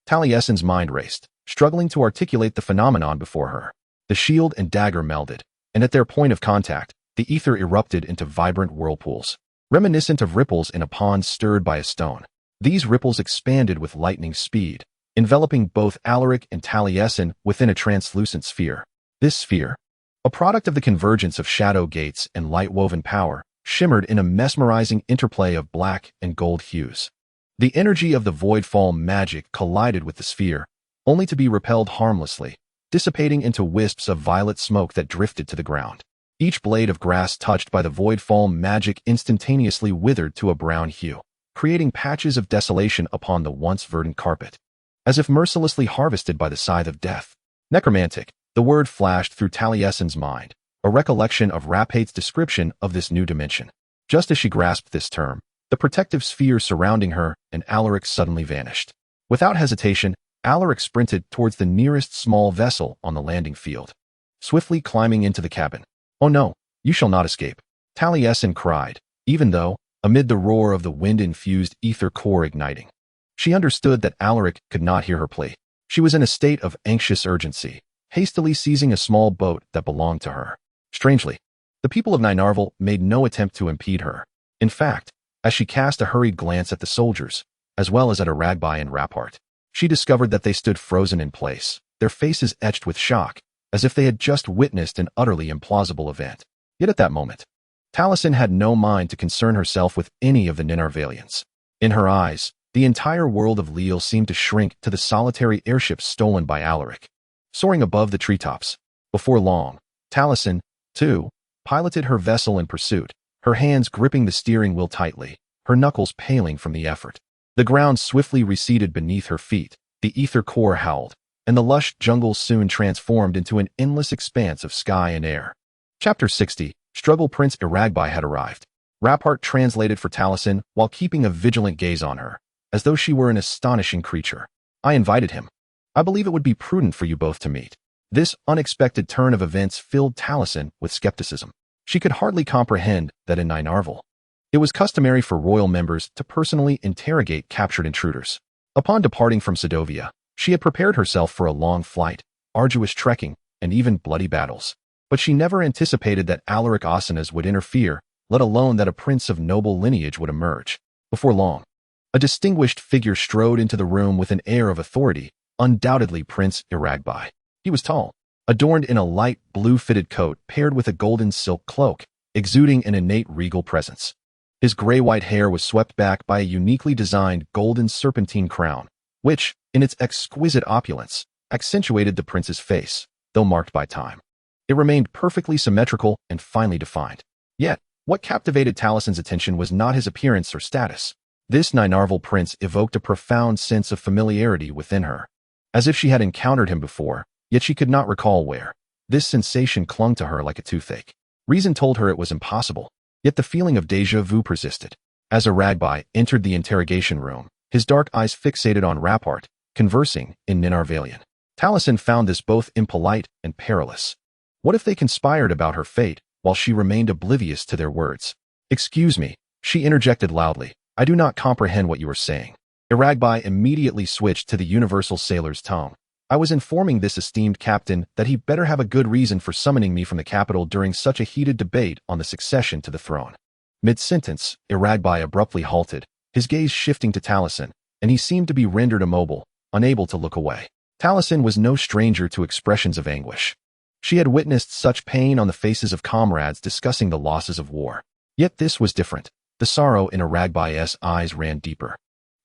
Taliesin's mind raced, struggling to articulate the phenomenon before her. The shield and dagger melded, and at their point of contact, the ether erupted into vibrant whirlpools, reminiscent of ripples in a pond stirred by a stone. These ripples expanded with lightning speed, enveloping both Alaric and Taliesin within a translucent sphere. This sphere, a product of the convergence of shadow gates and light-woven power, shimmered in a mesmerizing interplay of black and gold hues. The energy of the voidfall magic collided with the sphere, only to be repelled harmlessly, dissipating into wisps of violet smoke that drifted to the ground. Each blade of grass touched by the voidfall magic instantaneously withered to a brown hue, creating patches of desolation upon the once verdant carpet, as if mercilessly harvested by the scythe of death. Necromantic, the word flashed through Taliesin's mind, a recollection of Rapate's description of this new dimension. Just as she grasped this term, the protective sphere surrounding her and Alaric suddenly vanished. Without hesitation, Alaric sprinted towards the nearest small vessel on the landing field, swiftly climbing into the cabin. "Oh no, you shall not escape," Taliesin cried, even though, amid the roar of the wind-infused ether core igniting, she understood that Alaric could not hear her plea. She was in a state of anxious urgency, hastily seizing a small boat that belonged to her. Strangely, the people of Ninavarr made no attempt to impede her. In fact, as she cast a hurried glance at the soldiers, as well as at Aragbai and Rapart, she discovered that they stood frozen in place, their faces etched with shock, as if they had just witnessed an utterly implausible event. Yet at that moment, Talasin had no mind to concern herself with any of the Ninavarrians. In her eyes, the entire world of Leal seemed to shrink to the solitary airship stolen by Alaric. Soaring above the treetops, before long, Talasin, too, piloted her vessel in pursuit, her hands gripping the steering wheel tightly, her knuckles paling from the effort. The ground swiftly receded beneath her feet, the ether core howled, and the lush jungle soon transformed into an endless expanse of sky and air. Chapter 60, Struggle. Prince Aragbai had arrived. Rapart translated for Talasin while keeping a vigilant gaze on her, as though she were an astonishing creature. "I invited him. I believe it would be prudent for you both to meet." This unexpected turn of events filled Talasin with skepticism. She could hardly comprehend that in Ninavarr, it was customary for royal members to personally interrogate captured intruders. Upon departing from Sedovia, she had prepared herself for a long flight, arduous trekking, and even bloody battles. But she never anticipated that Alaric Asanas would interfere, let alone that a prince of noble lineage would emerge. Before long, a distinguished figure strode into the room with an air of authority, undoubtedly Prince Aragbai. He was tall, adorned in a light blue-fitted coat paired with a golden silk cloak, exuding an innate regal presence. His gray-white hair was swept back by a uniquely designed golden serpentine crown, which, in its exquisite opulence, accentuated the prince's face, though marked by time. It remained perfectly symmetrical and finely defined. Yet, what captivated Talasin's attention was not his appearance or status. This Ninavarr prince evoked a profound sense of familiarity within her, as if she had encountered him before, yet she could not recall where. This sensation clung to her like a toothache. Reason told her it was impossible, yet the feeling of déjà vu persisted. As Aragbai entered the interrogation room, his dark eyes fixated on Rapart, conversing in Ninavarrian. Talasin found this both impolite and perilous. What if they conspired about her fate, while she remained oblivious to their words? "Excuse me," she interjected loudly. "I do not comprehend what you are saying." Aragbai immediately switched to the universal sailor's tongue. "I was informing this esteemed captain that he better have a good reason for summoning me from the capital during such a heated debate on the succession to the throne." Mid-sentence, Aragbai abruptly halted, his gaze shifting to Talasin, and he seemed to be rendered immobile, unable to look away. Talasin was no stranger to expressions of anguish. She had witnessed such pain on the faces of comrades discussing the losses of war. Yet this was different. The sorrow in Aragbai's eyes ran deeper,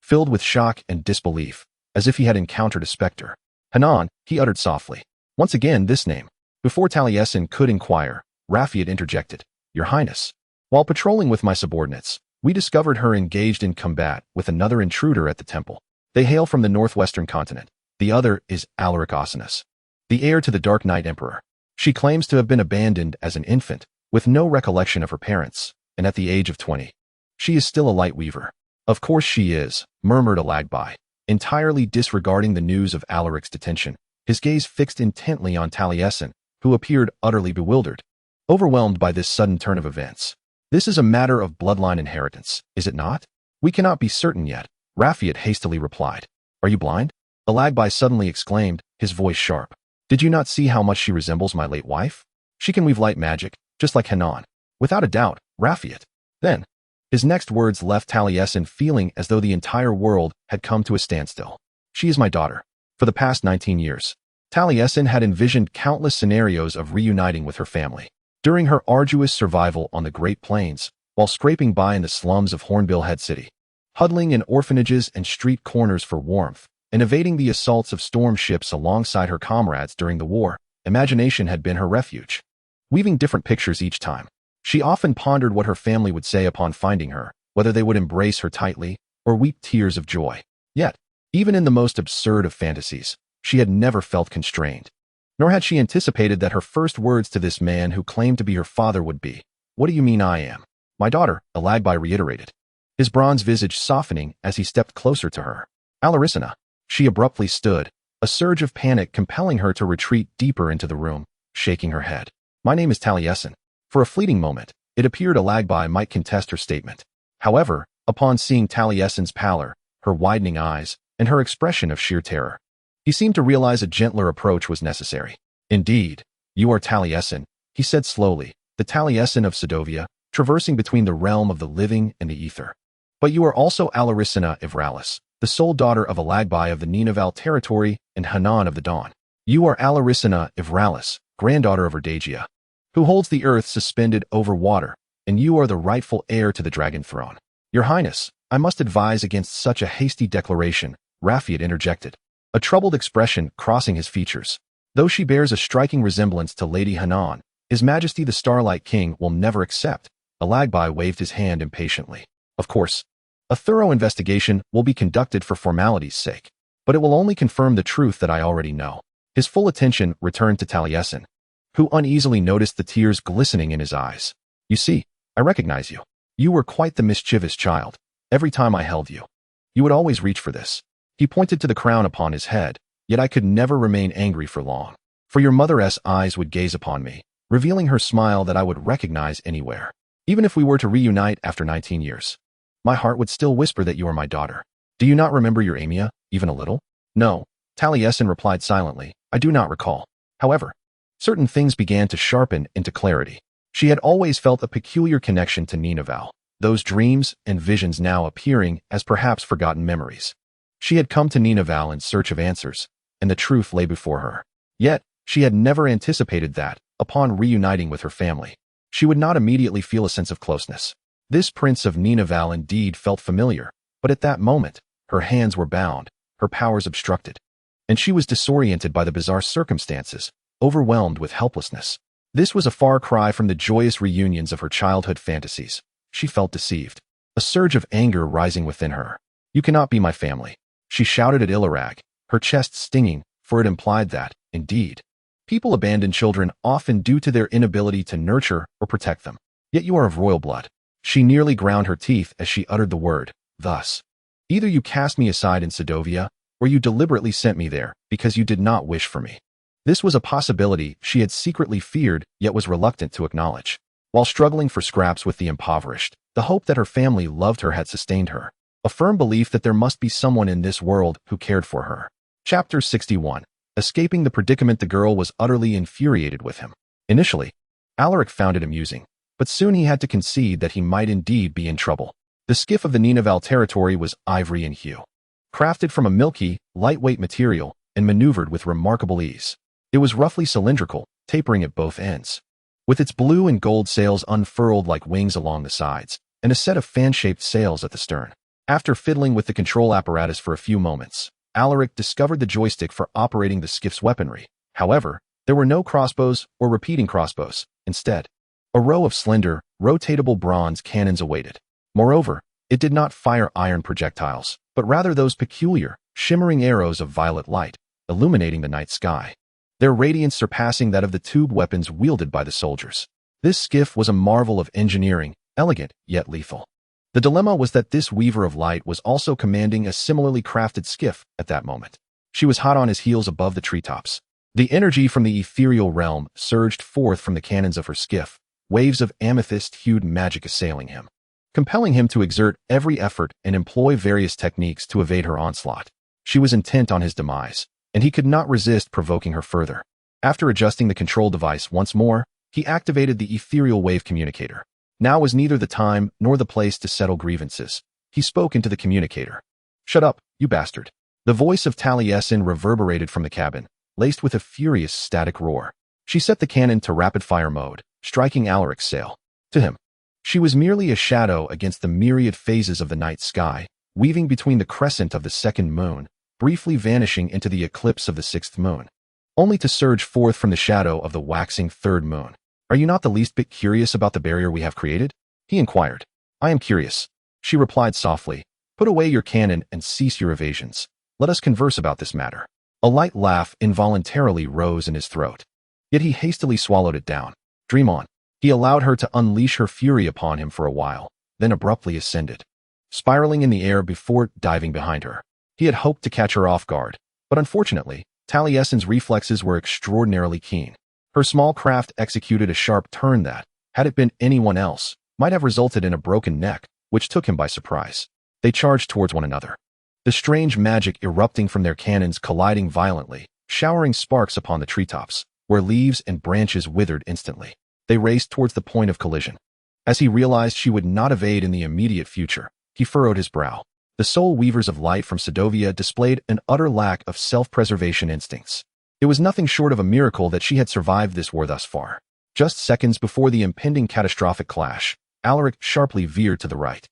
filled with shock and disbelief, as if he had encountered a specter. "Hanan," he uttered softly. Once again this name. Before Taliesin could inquire, Rafiat interjected, "Your Highness. While patrolling with my subordinates, we discovered her engaged in combat with another intruder at the temple. They hail from the northwestern continent. The other is Alaric Asanas, the heir to the Dark Knight Emperor. She claims to have been abandoned as an infant, with no recollection of her parents, and at the age of 20. She is still a light weaver." "Of course she is," murmured Alagbai, entirely disregarding the news of Alaric's detention, his gaze fixed intently on Taliesin, who appeared utterly bewildered, overwhelmed by this sudden turn of events. "This is a matter of bloodline inheritance, is it not?" "We cannot be certain yet," Rafiat hastily replied. "Are you blind?" Alagbai suddenly exclaimed, his voice sharp. "Did you not see how much she resembles my late wife? She can weave light magic, just like Hanan." "Without a doubt, Rafiat." Then, his next words left Taliesin feeling as though the entire world had come to a standstill. "She is my daughter." For the past 19 years, Taliesin had envisioned countless scenarios of reuniting with her family. During her arduous survival on the Great Plains, while scraping by in the slums of Hornbill Head City, huddling in orphanages and street corners for warmth, and evading the assaults of storm ships alongside her comrades during the war, imagination had been her refuge. Weaving different pictures each time, she often pondered what her family would say upon finding her, whether they would embrace her tightly or weep tears of joy. Yet, even in the most absurd of fantasies, she had never felt constrained. Nor had she anticipated that her first words to this man who claimed to be her father would be, "What do you mean I am?" "My daughter," Alagbai reiterated, his bronze visage softening as he stepped closer to her. "Alaricina." She abruptly stood, a surge of panic compelling her to retreat deeper into the room, shaking her head. "My name is Talasin." For a fleeting moment, it appeared Alagbai might contest her statement. However, upon seeing Taliesin's pallor, her widening eyes, and her expression of sheer terror, he seemed to realize a gentler approach was necessary. "Indeed, you are Taliesin," he said slowly, "the Taliesin of Sedovia, traversing between the realm of the living and the ether. But you are also Alaricina Ivralis, the sole daughter of Alagbai of the Ninavarr territory and Hanan of the Dawn. You are Alaricina Ivralis, granddaughter of Erdagia, who holds the earth suspended over water, and you are the rightful heir to the dragon throne." "Your Highness, I must advise against such a hasty declaration," Rafiat interjected, a troubled expression crossing his features. "Though she bears a striking resemblance to Lady Hanan, His Majesty the Starlight King will never accept." Alagbai waved his hand impatiently. "Of course, a thorough investigation will be conducted for formality's sake, but it will only confirm the truth that I already know." His full attention returned to Taliesin, who uneasily noticed the tears glistening in his eyes. "You see, I recognize you. You were quite the mischievous child. Every time I held you, you would always reach for this." He pointed to the crown upon his head, "Yet I could never remain angry for long. For your mother's eyes would gaze upon me, revealing her smile that I would recognize anywhere. Even if we were to reunite after 19 years, my heart would still whisper that you are my daughter. Do you not remember your Amia, even a little?" "No," Taliesin replied silently, "I do not recall." However, certain things began to sharpen into clarity. She had always felt a peculiar connection to Ninavarr, those dreams and visions now appearing as perhaps forgotten memories. She had come to Ninavarr in search of answers, and the truth lay before her. Yet, she had never anticipated that, upon reuniting with her family, she would not immediately feel a sense of closeness. This prince of Ninavarr indeed felt familiar, but at that moment, her hands were bound, her powers obstructed, and she was disoriented by the bizarre circumstances, overwhelmed with helplessness. This was a far cry from the joyous reunions of her childhood fantasies. She felt deceived, a surge of anger rising within her. "You cannot be my family," she shouted at Alaric, her chest stinging, for it implied that, indeed, people abandon children often due to their inability to nurture or protect them. "Yet you are of royal blood." She nearly ground her teeth as she uttered the word, "Thus, either you cast me aside in Sedovia, or you deliberately sent me there because you did not wish for me." This was a possibility she had secretly feared yet was reluctant to acknowledge. While struggling for scraps with the impoverished, the hope that her family loved her had sustained her, a firm belief that there must be someone in this world who cared for her. Chapter 61. Escaping the predicament. The girl was utterly infuriated with him. Initially, Alaric found it amusing, but soon he had to concede that he might indeed be in trouble. The skiff of the Ninavarr territory was ivory in hue, crafted from a milky, lightweight material, and maneuvered with remarkable ease. It was roughly cylindrical, tapering at both ends, with its blue and gold sails unfurled like wings along the sides, and a set of fan-shaped sails at the stern. After fiddling with the control apparatus for a few moments, Alaric discovered the joystick for operating the skiff's weaponry. However, there were no crossbows or repeating crossbows. Instead, a row of slender, rotatable bronze cannons awaited. Moreover, it did not fire iron projectiles, but rather those peculiar, shimmering arrows of violet light, illuminating the night sky, their radiance surpassing that of the tube weapons wielded by the soldiers. This skiff was a marvel of engineering, elegant yet lethal. The dilemma was that this weaver of light was also commanding a similarly crafted skiff at that moment. She was hot on his heels above the treetops. The energy from the ethereal realm surged forth from the cannons of her skiff, waves of amethyst-hued magic assailing him, compelling him to exert every effort and employ various techniques to evade her onslaught. She was intent on his demise, and he could not resist provoking her further. After adjusting the control device once more, he activated the ethereal wave communicator. Now was neither the time nor the place to settle grievances. He spoke into the communicator. "Shut up, you bastard." The voice of Taliesin reverberated from the cabin, laced with a furious static roar. She set the cannon to rapid-fire mode, striking Alaric's sail. To him, she was merely a shadow against the myriad phases of the night sky, weaving between the crescent of the second moon briefly vanishing into the eclipse of the sixth moon, only to surge forth from the shadow of the waxing third moon. "Are you not the least bit curious about the barrier we have created?" he inquired. "I am curious," she replied softly. "Put away your cannon and cease your evasions. Let us converse about this matter." A light laugh involuntarily rose in his throat, yet he hastily swallowed it down. "Dream on." He allowed her to unleash her fury upon him for a while, then abruptly ascended, spiraling in the air before diving behind her. He had hoped to catch her off guard, but unfortunately, Taliesin's reflexes were extraordinarily keen. Her small craft executed a sharp turn that, had it been anyone else, might have resulted in a broken neck, which took him by surprise. They charged towards one another, the strange magic erupting from their cannons colliding violently, showering sparks upon the treetops, where leaves and branches withered instantly. They raced towards the point of collision. As he realized she would not evade in the immediate future, he furrowed his brow. The soul weavers of light from Sedovia displayed an utter lack of self-preservation instincts. It was nothing short of a miracle that she had survived this war thus far. Just seconds before the impending catastrophic clash, Alaric sharply veered to the right.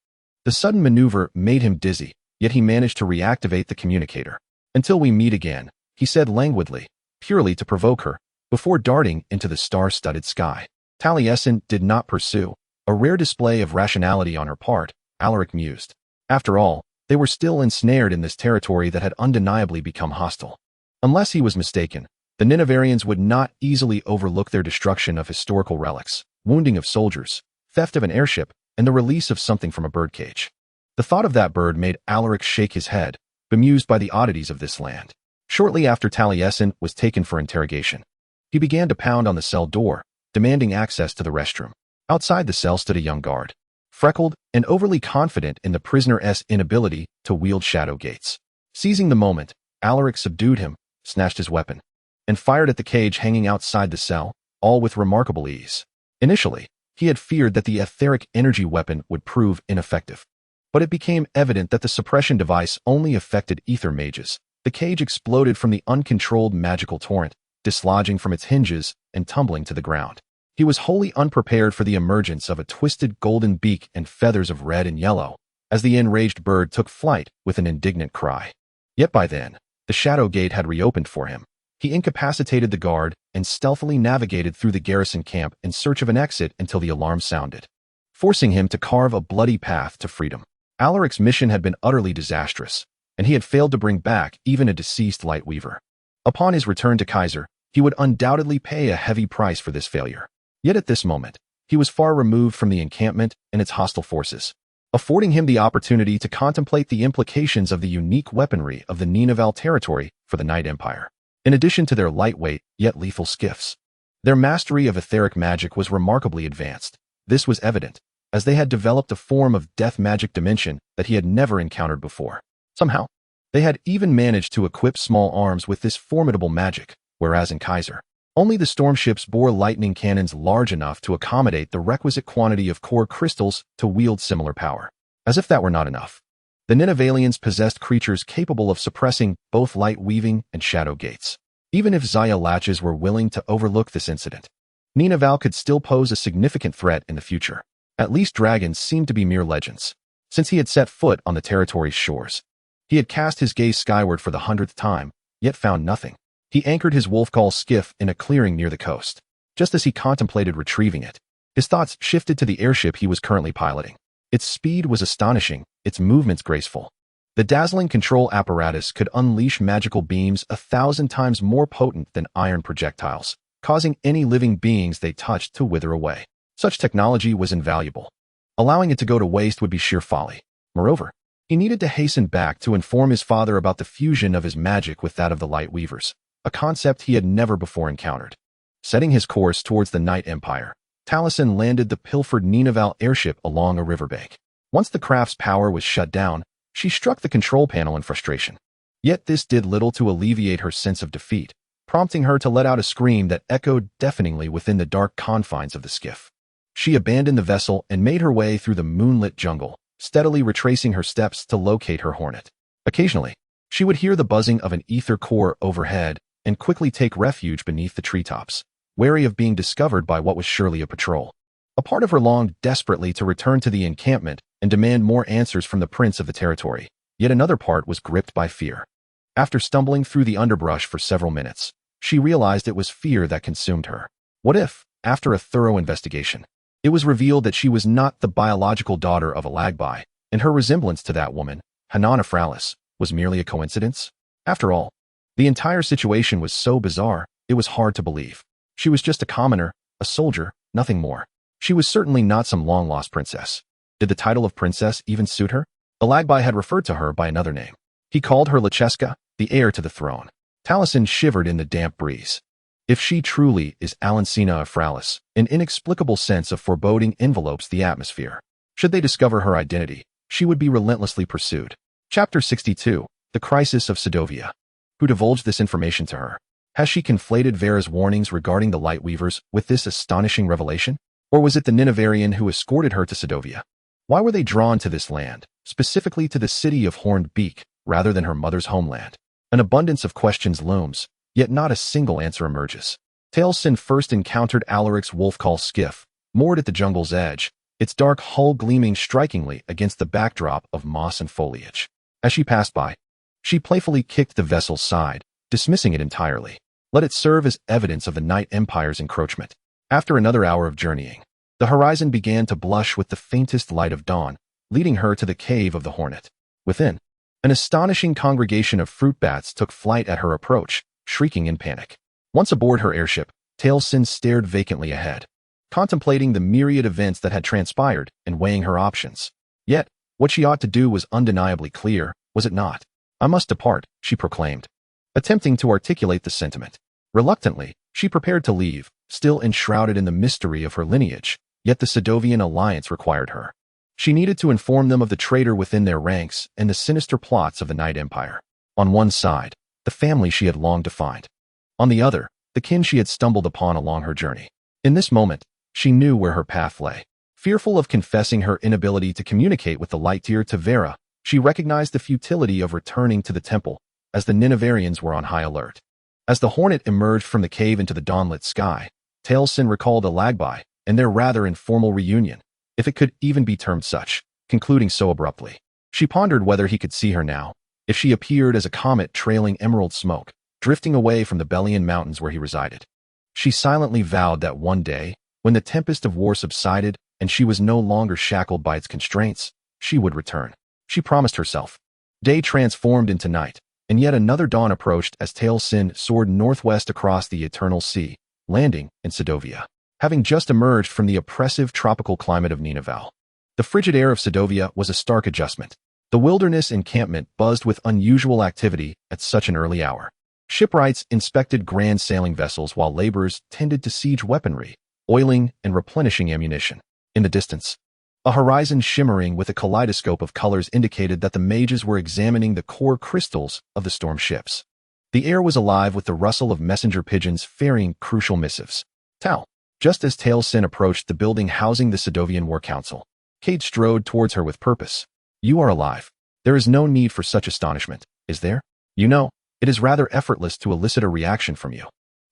The sudden maneuver made him dizzy, yet he managed to reactivate the communicator. "Until we meet again," he said languidly, purely to provoke her, before darting into the star-studded sky. Taliesin did not pursue, a rare display of rationality on her part, Alaric mused. After all, they were still ensnared in this territory that had undeniably become hostile. Unless he was mistaken, the Ninavarrians would not easily overlook their destruction of historical relics, wounding of soldiers, theft of an airship, and the release of something from a birdcage. The thought of that bird made Alaric shake his head, bemused by the oddities of this land. Shortly after Taliesin was taken for interrogation, he began to pound on the cell door, demanding access to the restroom. Outside the cell stood a young guard, freckled and overly confident in the prisoner's inability to wield shadow gates. Seizing the moment, Alaric subdued him, snatched his weapon, and fired at the cage hanging outside the cell, all with remarkable ease. Initially, he had feared that the etheric energy weapon would prove ineffective, but it became evident that the suppression device only affected ether mages. The cage exploded from the uncontrolled magical torrent, dislodging from its hinges and tumbling to the ground. He was wholly unprepared for the emergence of a twisted golden beak and feathers of red and yellow, as the enraged bird took flight with an indignant cry. Yet by then, the shadow gate had reopened for him. He incapacitated the guard and stealthily navigated through the garrison camp in search of an exit until the alarm sounded, forcing him to carve a bloody path to freedom. Alaric's mission had been utterly disastrous, and he had failed to bring back even a deceased light weaver. Upon his return to Kaiser, he would undoubtedly pay a heavy price for this failure. Yet at this moment, he was far removed from the encampment and its hostile forces, affording him the opportunity to contemplate the implications of the unique weaponry of the Ninavarr territory for the Night Empire. In addition to their lightweight yet lethal skiffs, their mastery of etheric magic was remarkably advanced. This was evident, as they had developed a form of death magic dimension that he had never encountered before. Somehow, they had even managed to equip small arms with this formidable magic, whereas in Kaiser, only the storm ships bore lightning cannons large enough to accommodate the requisite quantity of core crystals to wield similar power. As if that were not enough, the Ninavarrians possessed creatures capable of suppressing both light weaving and shadow gates. Even if Zaya Latches were willing to overlook this incident, Ninavarr could still pose a significant threat in the future. At least dragons seemed to be mere legends. Since he had set foot on the territory's shores, he had cast his gaze skyward for the 100th time, yet found nothing. He anchored his wolf-call skiff in a clearing near the coast. Just as he contemplated retrieving it, his thoughts shifted to the airship he was currently piloting. Its speed was astonishing, its movements graceful. The dazzling control apparatus could unleash magical beams 1,000 times more potent than iron projectiles, causing any living beings they touched to wither away. Such technology was invaluable. Allowing it to go to waste would be sheer folly. Moreover, he needed to hasten back to inform his father about the fusion of his magic with that of the Light Weavers, a concept he had never before encountered. Setting his course towards the Night Empire, Talasin landed the pilfered Ninavarr airship along a riverbank. Once the craft's power was shut down, she struck the control panel in frustration. Yet this did little to alleviate her sense of defeat, prompting her to let out a scream that echoed deafeningly within the dark confines of the skiff. She abandoned the vessel and made her way through the moonlit jungle, steadily retracing her steps to locate her hornet. Occasionally, she would hear the buzzing of an ether core overhead and quickly take refuge beneath the treetops, wary of being discovered by what was surely a patrol. A part of her longed desperately to return to the encampment and demand more answers from the prince of the territory, yet another part was gripped by fear. After stumbling through the underbrush for several minutes, she realized it was fear that consumed her. What if, after a thorough investigation, it was revealed that she was not the biological daughter of Alagbai, and her resemblance to that woman, Ninavarr, was merely a coincidence? After all, the entire situation was so bizarre, it was hard to believe. She was just a commoner, a soldier, nothing more. She was certainly not some long-lost princess. Did the title of princess even suit her? Alagbai had referred to her by another name. He called her Lacheska, the heir to the throne. Talasin shivered in the damp breeze. If she truly is Alancina Afralis, an inexplicable sense of foreboding envelopes the atmosphere. Should they discover her identity, she would be relentlessly pursued. Chapter 62, The Crisis of Sedovia. Who divulged this information to her? Has she conflated Vera's warnings regarding the Lightweavers with this astonishing revelation? Or was it the Ninavarrian who escorted her to Sedovia? Why were they drawn to this land, specifically to the city of Horned Beak, rather than her mother's homeland? An abundance of questions looms, yet not a single answer emerges. Talasin first encountered Alaric's wolf-call skiff, moored at the jungle's edge, its dark hull gleaming strikingly against the backdrop of moss and foliage. As she passed by, she playfully kicked the vessel's side, dismissing it entirely. Let it serve as evidence of the Night Empire's encroachment. After another hour of journeying, the horizon began to blush with the faintest light of dawn, leading her to the cave of the Hornet. Within, an astonishing congregation of fruit bats took flight at her approach, shrieking in panic. Once aboard her airship, Talasin stared vacantly ahead, contemplating the myriad events that had transpired and weighing her options. Yet, what she ought to do was undeniably clear, was it not? I must depart, she proclaimed, attempting to articulate the sentiment. Reluctantly, she prepared to leave, still enshrouded in the mystery of her lineage, yet the Sedovian alliance required her. She needed to inform them of the traitor within their ranks and the sinister plots of the Night Empire. On one side, the family she had longed to find. On the other, the kin she had stumbled upon along her journey. In this moment, she knew where her path lay. Fearful of confessing her inability to communicate with the Light-Tier to Vera, she recognized the futility of returning to the temple, as the Ninavarrians were on high alert. As the Hornet emerged from the cave into the dawnlit sky, Talasin recalled Alagbai and their rather informal reunion, if it could even be termed such, concluding so abruptly. She pondered whether he could see her now, if she appeared as a comet trailing emerald smoke, drifting away from the Belian Mountains where he resided. She silently vowed that one day, when the tempest of war subsided and she was no longer shackled by its constraints, she would return. She promised herself. Day transformed into night, and yet another dawn approached as Talasin soared northwest across the eternal sea, landing in Sedovia. Having just emerged from the oppressive tropical climate of Ninavarr, the frigid air of Sedovia was a stark adjustment. The wilderness encampment buzzed with unusual activity at such an early hour. Shipwrights inspected grand sailing vessels while laborers tended to siege weaponry, oiling and replenishing ammunition. In the distance, a horizon shimmering with a kaleidoscope of colors indicated that the mages were examining the core crystals of the storm ships. The air was alive with the rustle of messenger pigeons ferrying crucial missives. Just as Talasin approached the building housing the Sedovian War Council, Cade strode towards her with purpose. You are alive. There is no need for such astonishment, is there? You know, it is rather effortless to elicit a reaction from you.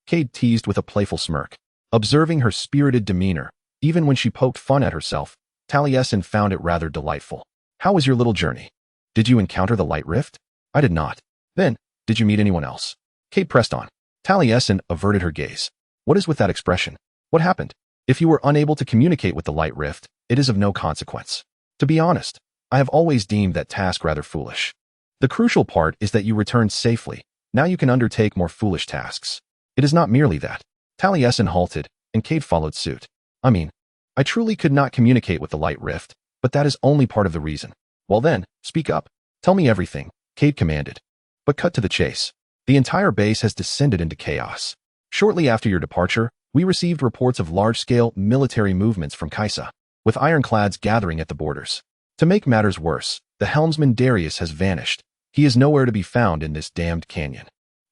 Cade teased with a playful smirk. Observing her spirited demeanor, even when she poked fun at herself, Talasin found it rather delightful. How was your little journey? Did you encounter the Light Rift? I did not. Then, did you meet anyone else? Cade pressed on. Talasin averted her gaze. What is with that expression? What happened? If you were unable to communicate with the Light Rift, it is of no consequence. To be honest, I have always deemed that task rather foolish. The crucial part is that you returned safely. Now you can undertake more foolish tasks. It is not merely that. Talasin halted, and Cade followed suit. I truly could not communicate with the Light Rift, but that is only part of the reason. Well then, speak up. Tell me everything, Cade commanded. But cut to the chase. The entire base has descended into chaos. Shortly after your departure, we received reports of large-scale military movements from Kaisa, with ironclads gathering at the borders. To make matters worse, the helmsman Darius has vanished. He is nowhere to be found in this damned canyon.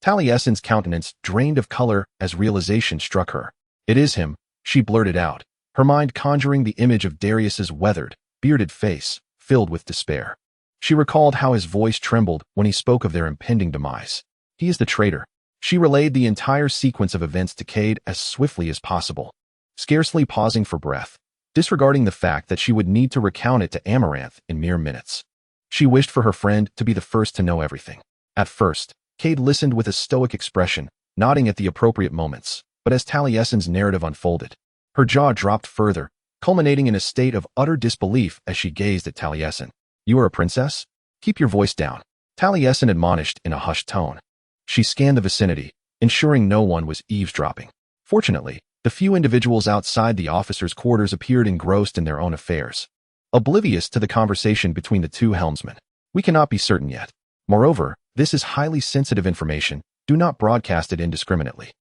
Talasin's countenance drained of color as realization struck her. It is him, she blurted out, her mind conjuring the image of Darius's weathered, bearded face, filled with despair. She recalled how his voice trembled when he spoke of their impending demise. He is the traitor. She relayed the entire sequence of events to Cade as swiftly as possible, scarcely pausing for breath, disregarding the fact that she would need to recount it to Amaranth in mere minutes. She wished for her friend to be the first to know everything. At first, Cade listened with a stoic expression, nodding at the appropriate moments, but as Taliesin's narrative unfolded, her jaw dropped further, culminating in a state of utter disbelief as she gazed at Taliesin. "You are a princess? Keep your voice down," Taliesin admonished in a hushed tone. She scanned the vicinity, ensuring no one was eavesdropping. Fortunately, the few individuals outside the officers' quarters appeared engrossed in their own affairs, oblivious to the conversation between the two helmsmen. "We cannot be certain yet. Moreover, this is highly sensitive information. Do not broadcast it indiscriminately."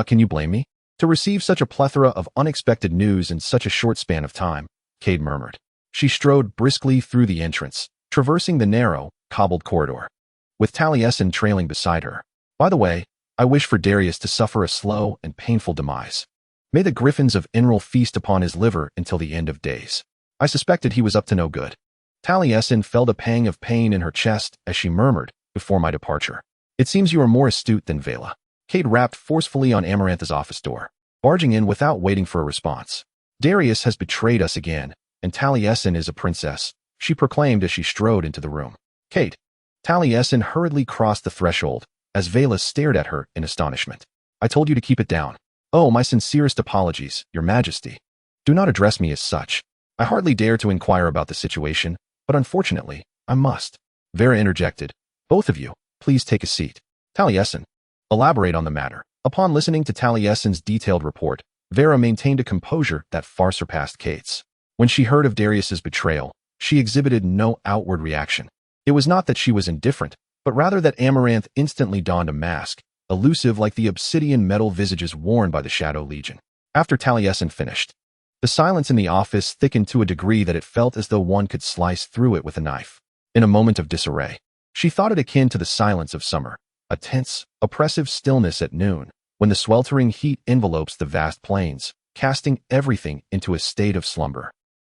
Can you blame me? To receive such a plethora of unexpected news in such a short span of time," Cade murmured. She strode briskly through the entrance, traversing the narrow, cobbled corridor, with Taliesin trailing beside her. "By the way, I wish for Darius to suffer a slow and painful demise. May the griffins of Inral feast upon his liver until the end of days. I suspected he was up to no good." Taliesin felt a pang of pain in her chest as she murmured, "Before my departure. It seems you are more astute than Vela." Cade rapped forcefully on Amarantha's office door, barging in without waiting for a response. "Darius has betrayed us again, and Taliesin is a princess," she proclaimed as she strode into the room. "Cade." Taliesin hurriedly crossed the threshold, as Vela stared at her in astonishment. "I told you to keep it down." "Oh, my sincerest apologies, Your Majesty. Do not address me as such. I hardly dare to inquire about the situation, but unfortunately, I must." Vera interjected. "Both of you, please take a seat." Taliesin. Elaborate on the matter. Upon listening to Taliesin's detailed report, Vera maintained a composure that far surpassed Cade's. When she heard of Darius's betrayal, she exhibited no outward reaction. It was not that she was indifferent, but rather that Amaranth instantly donned a mask, elusive like the obsidian metal visages worn by the Shadow Legion. After Taliesin finished, the silence in the office thickened to a degree that it felt as though one could slice through it with a knife. In a moment of disarray, she thought it akin to the silence of summer, a tense, oppressive stillness at noon, when the sweltering heat envelopes the vast plains, casting everything into a state of slumber.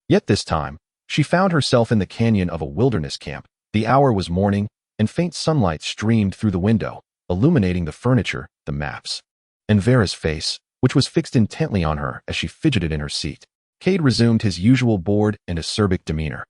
Yet this time, she found herself in the canyon of a wilderness camp. The hour was morning, and faint sunlight streamed through the window, illuminating the furniture, the maps, and Vera's face, which was fixed intently on her as she fidgeted in her seat. Cade resumed his usual bored and acerbic demeanor,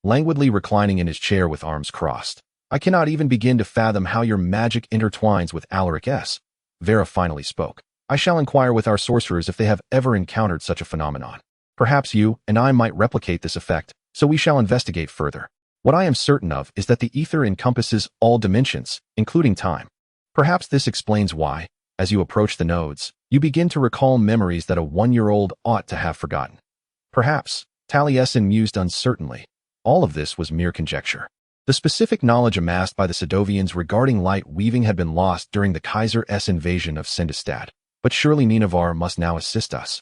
languidly reclining in his chair with arms crossed. "I cannot even begin to fathom how your magic intertwines with Alaric S." Vera finally spoke. "I shall inquire with our sorcerers if they have ever encountered such a phenomenon. Perhaps you and I might replicate this effect, so we shall investigate further. What I am certain of is that the ether encompasses all dimensions, including time. Perhaps this explains why, as you approach the nodes, you begin to recall memories that a 1-year-old ought to have forgotten." Perhaps, Taliesin mused uncertainly. All of this was mere conjecture. The specific knowledge amassed by the Sedovians regarding light weaving had been lost during the Kaiser's invasion of Sindistad, but surely Ninavarr must now assist us.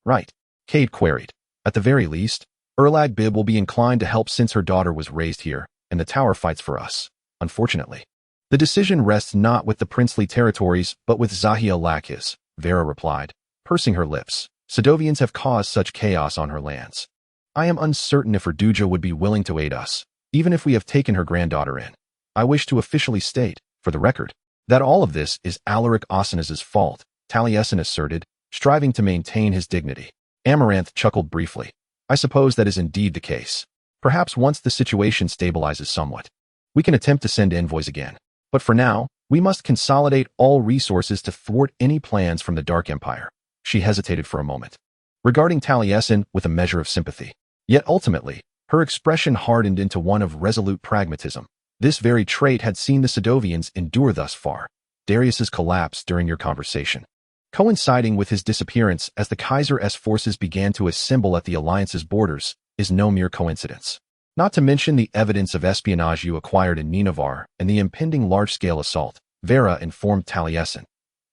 "Right?" Cade queried. "At the very least, Erlag Bib will be inclined to help since her daughter was raised here, and the tower fights for us. Unfortunately, the decision rests not with the princely territories, but with Zahia Lakiz," Vera replied, pursing her lips. "Sedovians have caused such chaos on her lands. I am uncertain if Erduja would be willing to aid us, even if we have taken her granddaughter in. I wish to officially state, for the record, that all of this is Alaric Osanaz's fault," Taliesin asserted, striving to maintain his dignity. Amaranth chuckled briefly. "I suppose that is indeed the case. Perhaps once the situation stabilizes somewhat, we can attempt to send envoys again. But for now, we must consolidate all resources to thwart any plans from the Dark Empire." She hesitated for a moment, regarding Taliesin with a measure of sympathy. Yet ultimately, her expression hardened into one of resolute pragmatism. This very trait had seen the Sedovians endure thus far. Darius's collapse during your conversation, coinciding with his disappearance as the Kaiser's forces began to assemble at the Alliance's borders, is no mere coincidence. Not to mention the evidence of espionage you acquired in Ninavarr and the impending large-scale assault, Vera informed Taliesin.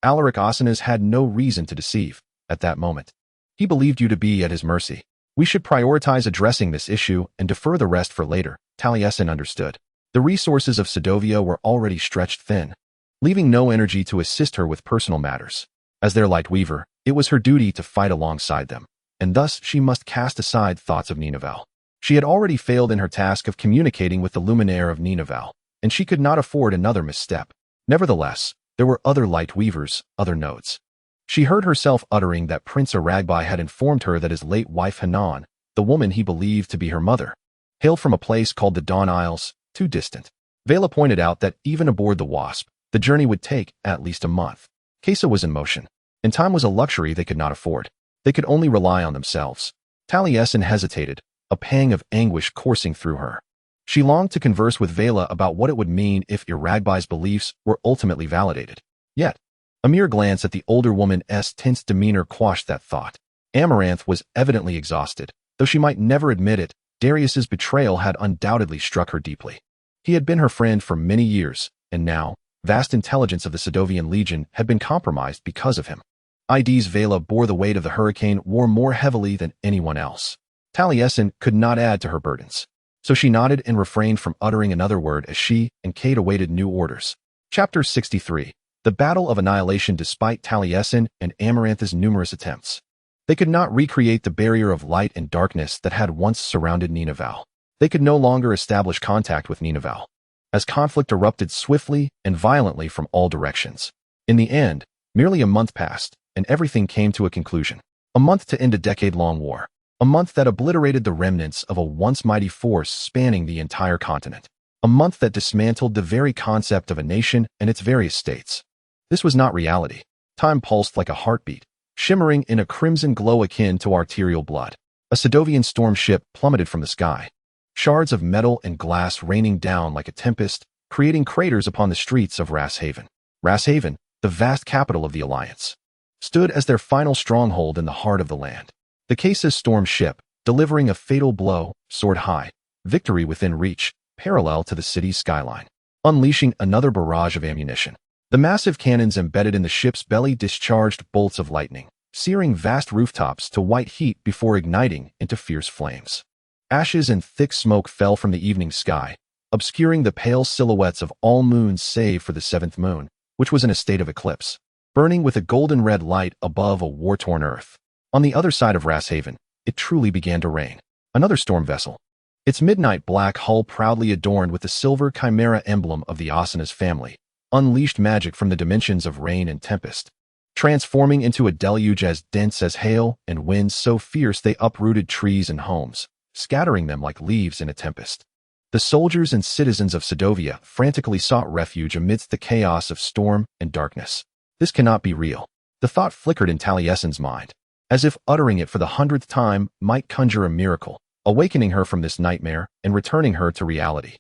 Alaric Osanaz had no reason to deceive. At that moment, he believed you to be at his mercy. We should prioritize addressing this issue and defer the rest for later. Taliesin understood. The resources of Sedovia were already stretched thin, leaving no energy to assist her with personal matters. As their light weaver, it was her duty to fight alongside them, and thus she must cast aside thoughts of Ninavarr. She had already failed in her task of communicating with the luminaire of Ninavarr, and she could not afford another misstep. Nevertheless, there were other light weavers, other nodes. She heard herself uttering that Prince Aragbai had informed her that his late wife Hanan, the woman he believed to be her mother, hailed from a place called the Dawn Isles, too distant. Vela pointed out that even aboard the Wasp, The journey would take at least a month. Kesa was in motion, and time was a luxury they could not afford. They could only rely on themselves. Taliesin hesitated, a pang of anguish coursing through her. She longed to converse with Vela about what it would mean if Iragbai's beliefs were ultimately validated. Yet, a mere glance at the older woman's tense demeanor quashed that thought. Amaranth was evidently exhausted. Though she might never admit it, Darius's betrayal had undoubtedly struck her deeply. He had been her friend for many years, and now, vast intelligence of the Sedovian Legion had been compromised because of him. ID's Vela bore the weight of the hurricane war more heavily than anyone else. Taliesin could not add to her burdens. So she nodded and refrained from uttering another word as she and Kate awaited new orders. Chapter 63. The Battle of Annihilation. Despite Taliesin and Amaranth's numerous attempts, they could not recreate the barrier of light and darkness that had once surrounded Ninavarr. They could no longer establish contact with Ninavarr, as conflict erupted swiftly and violently from all directions. In the end, merely a month passed, and everything came to a conclusion. A month to end a decade-long war. A month that obliterated the remnants of a once mighty force spanning the entire continent. A month that dismantled the very concept of a nation and its various states. This was not reality. Time pulsed like a heartbeat, shimmering in a crimson glow akin to arterial blood. A Sedovian storm ship plummeted from the sky. Shards of metal and glass raining down like a tempest, creating craters upon the streets of Rasthaven. Rasthaven, the vast capital of the Alliance, stood as their final stronghold in the heart of the land. The Kesa storm ship, delivering a fatal blow, soared high, victory within reach, parallel to the city's skyline, unleashing another barrage of ammunition. The massive cannons embedded in the ship's belly discharged bolts of lightning, searing vast rooftops to white heat before igniting into fierce flames. Ashes and thick smoke fell from the evening sky, obscuring the pale silhouettes of all moons save for the seventh moon, which was in a state of eclipse, burning with a golden red light above a war-torn earth. On the other side of Rasthaven, it truly began to rain. Another storm vessel, its midnight black hull proudly adorned with the silver chimera emblem of the Asana's family, unleashed magic from the dimensions of rain and tempest, transforming into a deluge as dense as hail and winds so fierce they uprooted trees and homes, scattering them like leaves in a tempest. The soldiers and citizens of Sedovia frantically sought refuge amidst the chaos of storm and darkness. This cannot be real. The thought flickered in Taliesin's mind, as if uttering it for the 100th time might conjure a miracle, awakening her from this nightmare and returning her to reality.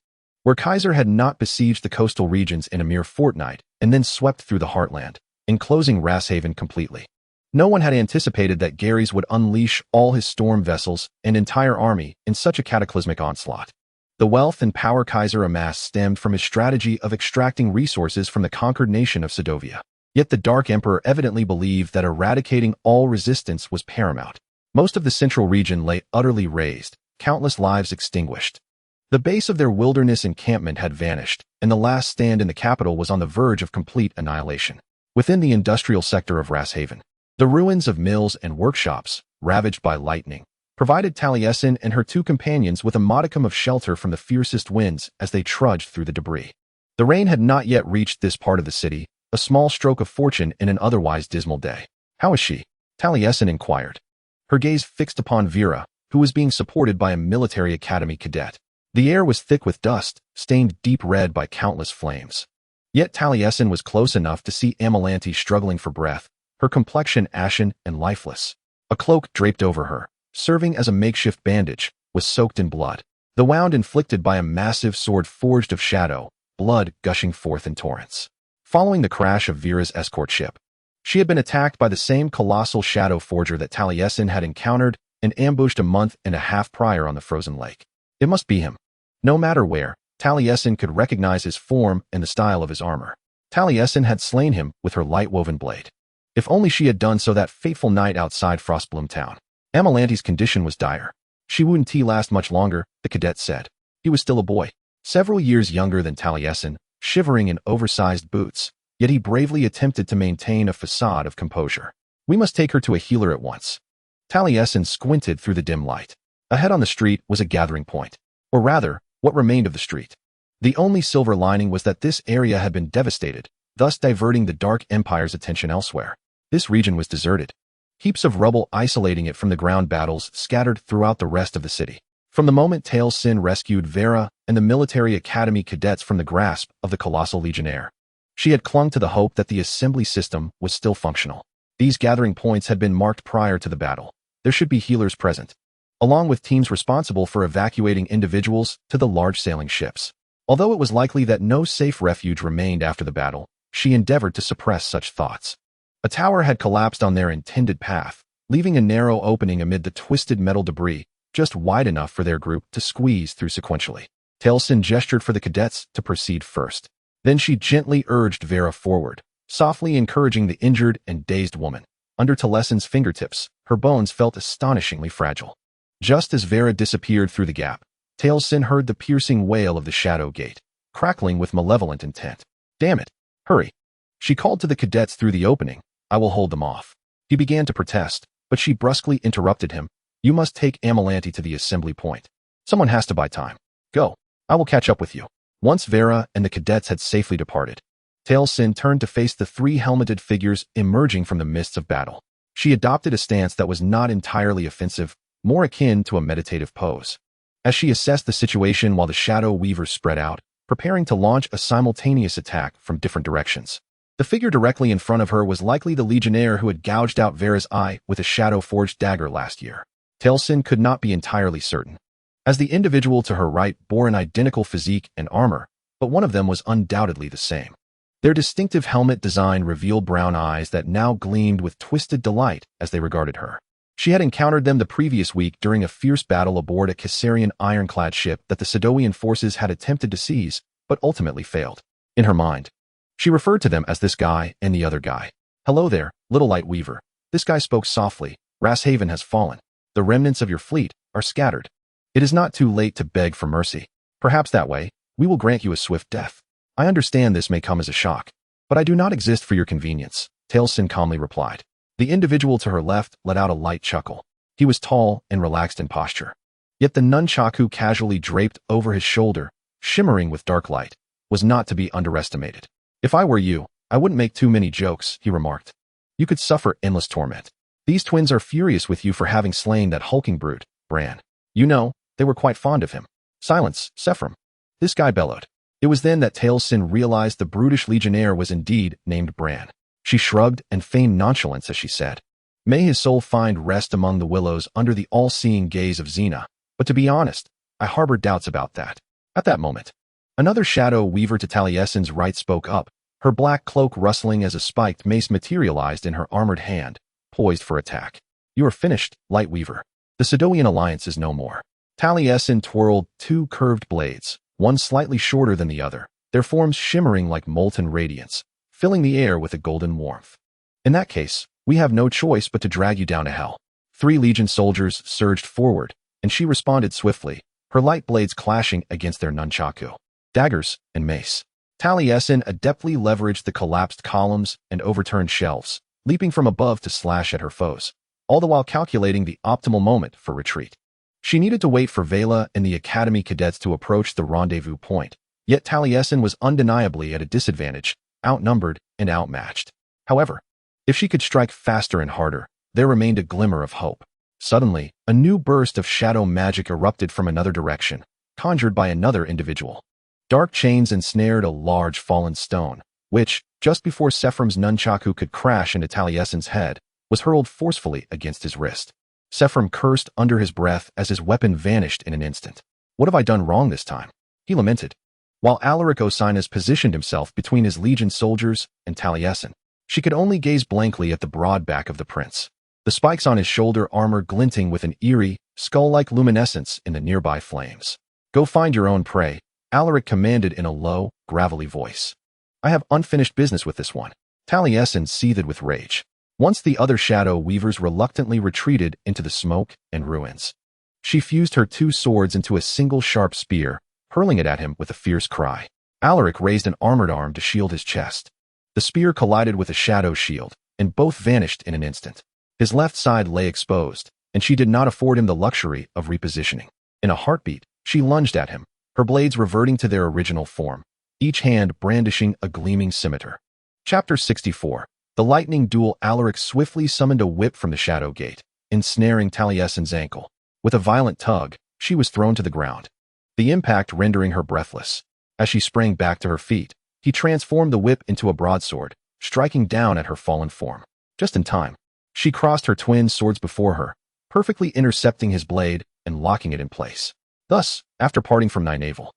Where Kaiser had not besieged the coastal regions in a mere fortnight and then swept through the heartland, enclosing Rasthaven completely. No one had anticipated that Garys would unleash all his storm vessels and entire army in such a cataclysmic onslaught. The wealth and power Kaiser amassed stemmed from his strategy of extracting resources from the conquered nation of Sedovia. Yet the Dark Emperor evidently believed that eradicating all resistance was paramount. Most of the central region lay utterly razed, countless lives extinguished. The base of their wilderness encampment had vanished, and the last stand in the capital was on the verge of complete annihilation. Within the industrial sector of Rasthaven, the ruins of mills and workshops, ravaged by lightning, provided Taliesin and her two companions with a modicum of shelter from the fiercest winds as they trudged through the debris. The rain had not yet reached this part of the city, a small stroke of fortune in an otherwise dismal day. "How is she?" Taliesin inquired, her gaze fixed upon Vera, who was being supported by a military academy cadet. The air was thick with dust, stained deep red by countless flames. Yet Taliesin was close enough to see Amalanti struggling for breath, her complexion ashen and lifeless. A cloak draped over her, serving as a makeshift bandage, was soaked in blood. The wound inflicted by a massive sword forged of shadow, blood gushing forth in torrents. Following the crash of Vera's escort ship, she had been attacked by the same colossal shadow forger that Taliesin had encountered and ambushed a month and a half prior on the frozen lake. It must be him. No matter where, Taliesin could recognize his form and the style of his armor. Taliesin had slain him with her light-woven blade. If only she had done so that fateful night outside Frostbloom Town. Amalanti's condition was dire. She wouldn't last much longer, the cadet said. He was still a boy, several years younger than Taliesin, shivering in oversized boots, yet he bravely attempted to maintain a facade of composure. "We must take her to a healer at once." Taliesin squinted through the dim light. Ahead on the street was a gathering point, or rather, what remained of the street. The only silver lining was that this area had been devastated, thus diverting the Dark Empire's attention elsewhere. This region was deserted, heaps of rubble isolating it from the ground battles scattered throughout the rest of the city. From the moment Talasin rescued Vera and the military academy cadets from the grasp of the colossal legionnaire, She had clung to the hope that the assembly system was still functional. These gathering points had been marked prior to the battle. There should be healers present, along with teams responsible for evacuating individuals to the large sailing ships. Although it was likely that no safe refuge remained after the battle, she endeavored to suppress such thoughts. A tower had collapsed on their intended path, leaving a narrow opening amid the twisted metal debris, just wide enough for their group to squeeze through sequentially. Talasin gestured for the cadets to proceed first. Then she gently urged Vera forward, softly encouraging the injured and dazed woman. Under Talasin's fingertips, her bones felt astonishingly fragile. Just as Vera disappeared through the gap, Talasin heard the piercing wail of the shadow gate, crackling with malevolent intent. "Damn it! Hurry!" She called to the cadets through the opening. "I will hold them off." He began to protest, but she brusquely interrupted him. "You must take Amalanti to the assembly point. Someone has to buy time. Go. I will catch up with you." Once Vera and the cadets had safely departed, Talasin turned to face the three helmeted figures emerging from the mists of battle. She adopted a stance that was not entirely offensive, more akin to a meditative pose. As she assessed the situation while the shadow weavers spread out, preparing to launch a simultaneous attack from different directions. The figure directly in front of her was likely the legionnaire who had gouged out Vera's eye with a shadow-forged dagger last year. Talasin could not be entirely certain, as the individual to her right bore an identical physique and armor, but one of them was undoubtedly the same. Their distinctive helmet design revealed brown eyes that now gleamed with twisted delight as they regarded her. She had encountered them the previous week during a fierce battle aboard a Caesarian ironclad ship that the Sadoian forces had attempted to seize, but ultimately failed. In her mind, she referred to them as this guy and the other guy. "Hello there, little light weaver." This guy spoke softly. "Rasthaven has fallen. The remnants of your fleet are scattered. It is not too late to beg for mercy. Perhaps that way, we will grant you a swift death. I understand this may come as a shock, but I do not exist for your convenience," Talasin calmly replied. The individual to her left let out a light chuckle. He was tall and relaxed in posture. Yet the nunchaku casually draped over his shoulder, shimmering with dark light, was not to be underestimated. "If I were you, I wouldn't make too many jokes," he remarked. "You could suffer endless torment. These twins are furious with you for having slain that hulking brute, Bran. You know, they were quite fond of him." "Silence, Sephram," this guy bellowed. It was then that Talasin realized the brutish legionnaire was indeed named Bran. She shrugged and feigned nonchalance as she said, "May his soul find rest among the willows under the all-seeing gaze of Xena, but to be honest, I harbor doubts about that." At that moment, another shadow weaver to Taliesin's right spoke up, her black cloak rustling as a spiked mace materialized in her armored hand, poised for attack. "You are finished, light weaver. The Sadoian alliance is no more." Taliesin twirled two curved blades, one slightly shorter than the other, their forms shimmering like molten radiance, filling the air with a golden warmth. "In that case, we have no choice but to drag you down to hell." 3 Legion soldiers surged forward, and she responded swiftly, her light blades clashing against their nunchaku, daggers, and mace. Taliesin adeptly leveraged the collapsed columns and overturned shelves, leaping from above to slash at her foes, all the while calculating the optimal moment for retreat. She needed to wait for Vela and the Academy cadets to approach the rendezvous point, yet Taliesin was undeniably at a disadvantage, outnumbered and outmatched. However, if she could strike faster and harder, there remained a glimmer of hope. Suddenly, a new burst of shadow magic erupted from another direction, conjured by another individual. Dark chains ensnared a large fallen stone, which, just before Sephram's nunchaku could crash into Taliesin's head, was hurled forcefully against his wrist. Sephram cursed under his breath as his weapon vanished in an instant. "What have I done wrong this time?" he lamented. While Alaric Osinas positioned himself between his legion soldiers and Taliesin, she could only gaze blankly at the broad back of the prince, the spikes on his shoulder armor glinting with an eerie, skull-like luminescence in the nearby flames. "Go find your own prey," Alaric commanded in a low, gravelly voice. "I have unfinished business with this one." Taliesin seethed with rage. Once the other shadow weavers reluctantly retreated into the smoke and ruins, she fused her 2 swords into a single sharp spear, hurling it at him with a fierce cry. Alaric raised an armored arm to shield his chest. The spear collided with a shadow shield, and both vanished in an instant. His left side lay exposed, and she did not afford him the luxury of repositioning. In a heartbeat, she lunged at him, her blades reverting to their original form, each hand brandishing a gleaming scimitar. Chapter 64. The lightning duel. Alaric swiftly summoned a whip from the shadow gate, ensnaring Taliesin's ankle. With a violent tug, she was thrown to the ground, the impact rendering her breathless. As she sprang back to her feet, He transformed the whip into a broadsword, striking down at her fallen form. Just in time, she crossed her twin swords before her, perfectly intercepting his blade and locking it in place. Thus, after parting from Ninavarr,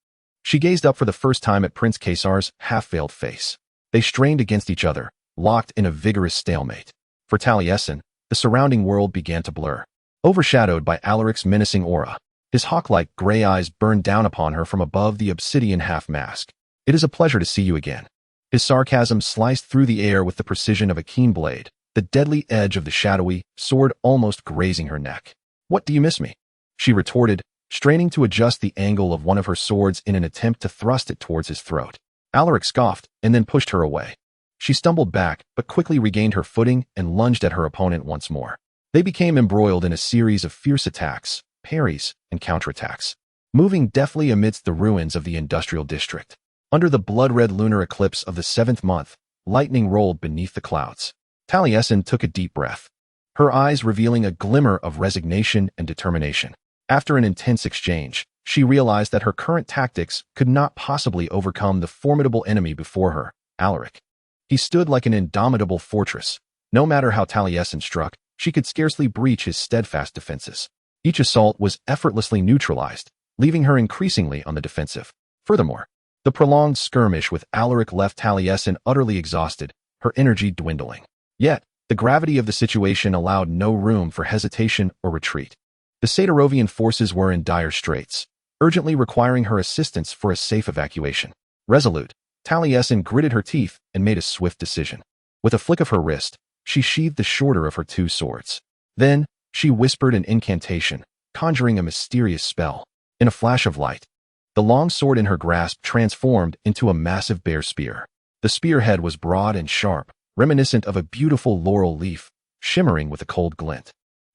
she gazed up for the first time at Prince Caesar's half-veiled face. They strained against each other, locked in a vigorous stalemate. For Talasin, the surrounding world began to blur, overshadowed by Alaric's menacing aura. His hawk-like gray eyes burned down upon her from above the obsidian half-mask. "It is a pleasure to see you again." His sarcasm sliced through the air with the precision of a keen blade, the deadly edge of the shadowy sword almost grazing her neck. "What, do you miss me?" she retorted, straining to adjust the angle of one of her swords in an attempt to thrust it towards his throat. Alaric scoffed and then pushed her away. She stumbled back, but quickly regained her footing and lunged at her opponent once more. They became embroiled in a series of fierce attacks, parries, and counterattacks, moving deftly amidst the ruins of the industrial district. Under the blood-red lunar eclipse of the 7th month, lightning rolled beneath the clouds. Talasin took a deep breath, her eyes revealing a glimmer of resignation and determination. After an intense exchange, she realized that her current tactics could not possibly overcome the formidable enemy before her, Alaric. He stood like an indomitable fortress. No matter how Talasin struck, she could scarcely breach his steadfast defenses. Each assault was effortlessly neutralized, leaving her increasingly on the defensive. Furthermore, the prolonged skirmish with Alaric left Talasin utterly exhausted, her energy dwindling. Yet, the gravity of the situation allowed no room for hesitation or retreat. The Sadarovian forces were in dire straits, urgently requiring her assistance for a safe evacuation. Resolute, Talasin gritted her teeth and made a swift decision. With a flick of her wrist, she sheathed the shorter of her two swords. Then, she whispered an incantation, conjuring a mysterious spell. In a flash of light, the long sword in her grasp transformed into a massive bear spear. The spearhead was broad and sharp, reminiscent of a beautiful laurel leaf, shimmering with a cold glint.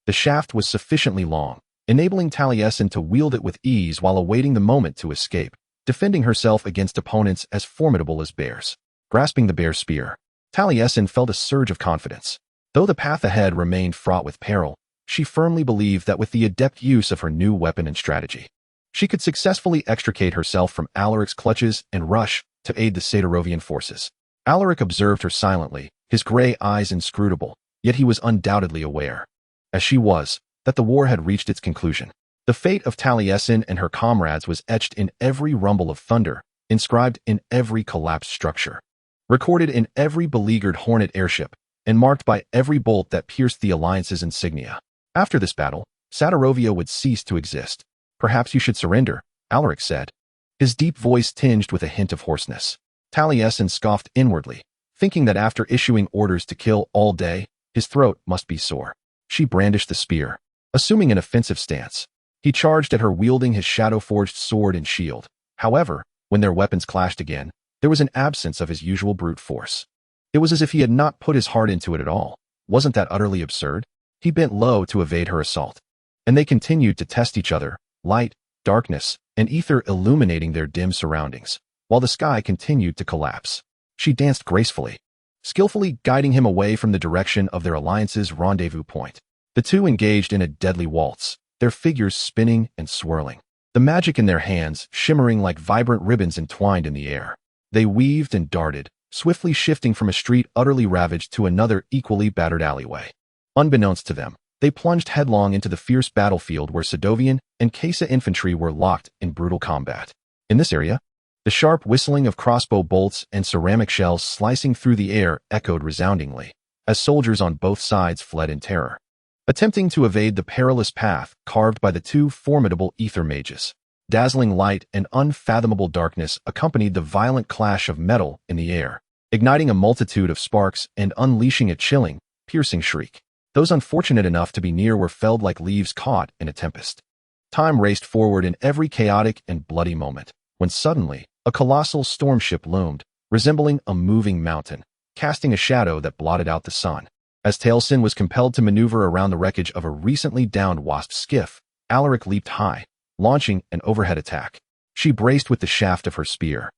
The shaft was sufficiently long, enabling Talasin to wield it with ease while awaiting the moment to escape, defending herself against opponents as formidable as bears. Grasping the bear spear, Talasin felt a surge of confidence. Though the path ahead remained fraught with peril, she firmly believed that with the adept use of her new weapon and strategy, she could successfully extricate herself from Alaric's clutches and rush to aid the Sadarovian forces. Alaric observed her silently, his gray eyes inscrutable, yet he was undoubtedly aware, as she was, that the war had reached its conclusion. The fate of Talasin and her comrades was etched in every rumble of thunder, inscribed in every collapsed structure, recorded in every beleaguered Hornet airship, and marked by every bolt that pierced the Alliance's insignia. After this battle, Sadarovia would cease to exist. "Perhaps you should surrender," Alaric said, his deep voice tinged with a hint of hoarseness. Talasin scoffed inwardly, thinking that after issuing orders to kill all day, his throat must be sore. She brandished the spear, assuming an offensive stance. He charged at her wielding his shadow-forged sword and shield. However, when their weapons clashed again, there was an absence of his usual brute force. It was as if he had not put his heart into it at all. Wasn't that utterly absurd? He bent low to evade her assault, and they continued to test each other, light, darkness, and ether illuminating their dim surroundings, while the sky continued to collapse. She danced gracefully, skillfully guiding him away from the direction of their alliance's rendezvous point. The two engaged in a deadly waltz, their figures spinning and swirling, the magic in their hands shimmering like vibrant ribbons entwined in the air. They weaved and darted, swiftly shifting from a street utterly ravaged to another equally battered alleyway. Unbeknownst to them, they plunged headlong into the fierce battlefield where Sadovian and Casa infantry were locked in brutal combat. In this area, the sharp whistling of crossbow bolts and ceramic shells slicing through the air echoed resoundingly, as soldiers on both sides fled in terror, attempting to evade the perilous path carved by the two formidable ether mages. Dazzling light and unfathomable darkness accompanied the violent clash of metal in the air, igniting a multitude of sparks and unleashing a chilling, piercing shriek. Those unfortunate enough to be near were felled like leaves caught in a tempest. Time raced forward in every chaotic and bloody moment, when suddenly, a colossal storm ship loomed, resembling a moving mountain, casting a shadow that blotted out the sun. As Talasin was compelled to maneuver around the wreckage of a recently downed wasp skiff, Alaric leaped high, launching an overhead attack. She braced with the shaft of her spear,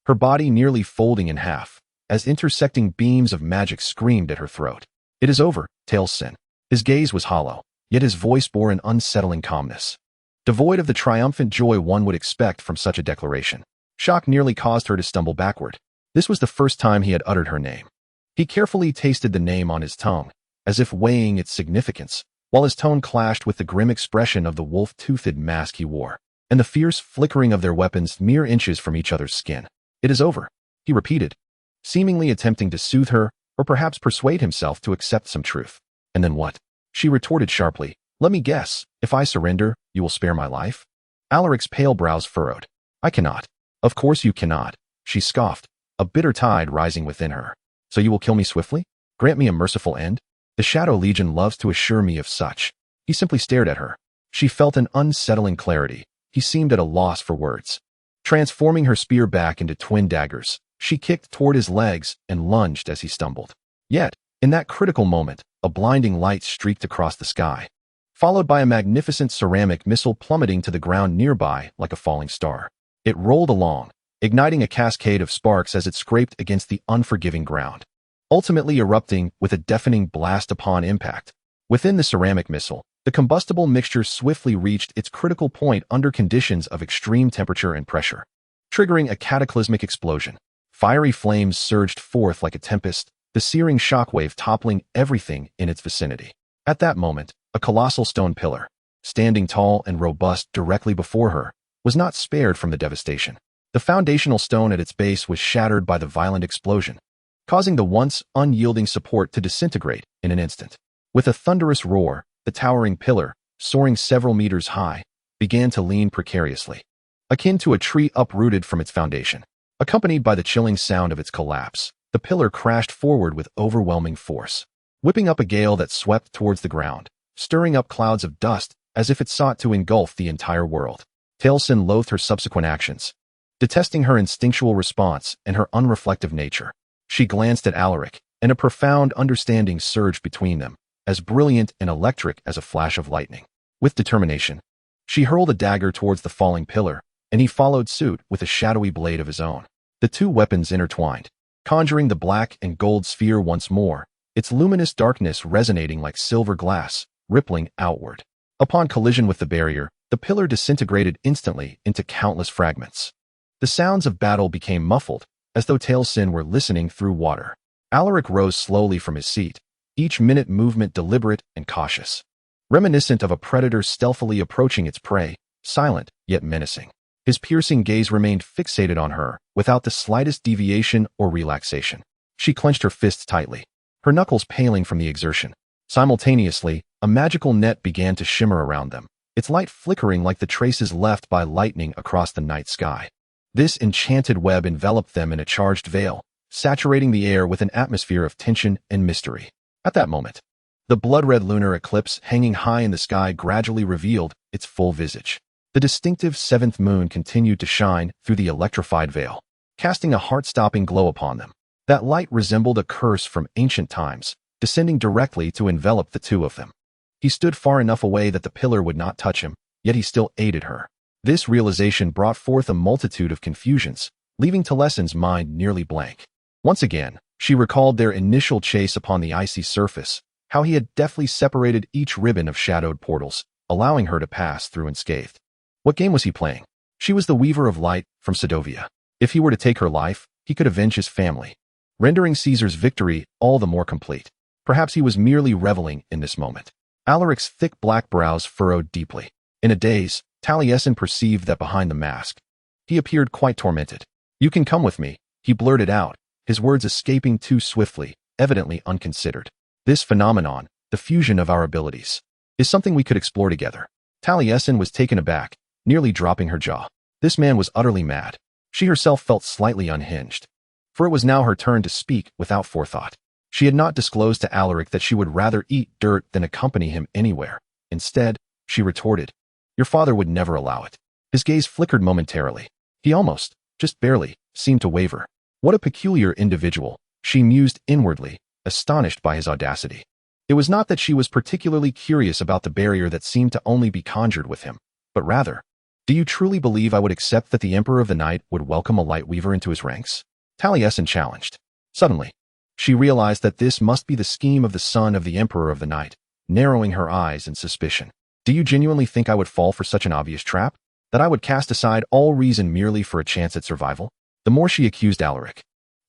her body nearly folding in half, as intersecting beams of magic screamed at her throat. "It is over, Talasin." His gaze was hollow, yet his voice bore an unsettling calmness, devoid of the triumphant joy one would expect from such a declaration. Shock nearly caused her to stumble backward. This was the first time he had uttered her name. He carefully tasted the name on his tongue, as if weighing its significance, while his tone clashed with the grim expression of the wolf-toothed mask he wore, and the fierce flickering of their weapons mere inches from each other's skin. "It is over," he repeated, seemingly attempting to soothe her, or perhaps persuade himself to accept some truth. "And then what?" she retorted sharply. "Let me guess. If I surrender, you will spare my life?" Alaric's pale brows furrowed. "I cannot." "Of course you cannot," she scoffed, a bitter tide rising within her. "So you will kill me swiftly? Grant me a merciful end? The Shadow Legion loves to assure me of such." He simply stared at her. She felt an unsettling clarity. He seemed at a loss for words. Transforming her spear back into twin daggers, she kicked toward his legs and lunged as he stumbled. Yet, in that critical moment, a blinding light streaked across the sky, followed by a magnificent ceramic missile plummeting to the ground nearby like a falling star. It rolled along, igniting a cascade of sparks as it scraped against the unforgiving ground, ultimately erupting with a deafening blast upon impact. Within the ceramic missile, the combustible mixture swiftly reached its critical point under conditions of extreme temperature and pressure, triggering a cataclysmic explosion. Fiery flames surged forth like a tempest, the searing shockwave toppling everything in its vicinity. At that moment, a colossal stone pillar, standing tall and robust directly before her, was not spared from the devastation. The foundational stone at its base was shattered by the violent explosion, causing the once unyielding support to disintegrate in an instant. With a thunderous roar, the towering pillar, soaring several meters high, began to lean precariously, akin to a tree uprooted from its foundation. Accompanied by the chilling sound of its collapse, the pillar crashed forward with overwhelming force, whipping up a gale that swept towards the ground, stirring up clouds of dust as if it sought to engulf the entire world. Talasin loathed her subsequent actions, detesting her instinctual response and her unreflective nature. She glanced at Alaric, and a profound understanding surged between them, as brilliant and electric as a flash of lightning. With determination, she hurled a dagger towards the falling pillar, and he followed suit with a shadowy blade of his own. The two weapons intertwined, conjuring the black and gold sphere once more, its luminous darkness resonating like silver glass, rippling outward. Upon collision with the barrier, the pillar disintegrated instantly into countless fragments. The sounds of battle became muffled, as though Talasin were listening through water. Alaric rose slowly from his seat, each minute movement deliberate and cautious, reminiscent of a predator stealthily approaching its prey, silent yet menacing. His piercing gaze remained fixated on her, without the slightest deviation or relaxation. She clenched her fists tightly, her knuckles paling from the exertion. Simultaneously, a magical net began to shimmer around them, its light flickering like the traces left by lightning across the night sky. This enchanted web enveloped them in a charged veil, saturating the air with an atmosphere of tension and mystery. At that moment, the blood-red lunar eclipse hanging high in the sky gradually revealed its full visage. The distinctive seventh moon continued to shine through the electrified veil, casting a heart-stopping glow upon them. That light resembled a curse from ancient times, descending directly to envelop the two of them. He stood far enough away that the pillar would not touch him, yet he still aided her. This realization brought forth a multitude of confusions, leaving Talasin's mind nearly blank. Once again, she recalled their initial chase upon the icy surface, how he had deftly separated each ribbon of shadowed portals, allowing her to pass through unscathed. What game was he playing? She was the Weaver of Light from Sedovia. If he were to take her life, he could avenge his family, rendering Caesar's victory all the more complete. Perhaps he was merely reveling in this moment. Alaric's thick black brows furrowed deeply. In a daze, Talasin perceived that behind the mask, he appeared quite tormented. "You can come with me," he blurted out, his words escaping too swiftly, evidently unconsidered. "This phenomenon, the fusion of our abilities, is something we could explore together." Talasin was taken aback, nearly dropping her jaw. This man was utterly mad. She herself felt slightly unhinged, for it was now her turn to speak without forethought. She had not disclosed to Alaric that she would rather eat dirt than accompany him anywhere. Instead, she retorted, "Your father would never allow it." His gaze flickered momentarily. He almost, just barely, seemed to waver. What a peculiar individual, she mused inwardly, astonished by his audacity. It was not that she was particularly curious about the barrier that seemed to only be conjured with him, but rather, "Do you truly believe I would accept that the Emperor of the Night would welcome a light weaver into his ranks?" Talasin challenged. Suddenly, she realized that this must be the scheme of the son of the Emperor of the Night, narrowing her eyes in suspicion. "Do you genuinely think I would fall for such an obvious trap? That I would cast aside all reason merely for a chance at survival?" The more she accused Alaric,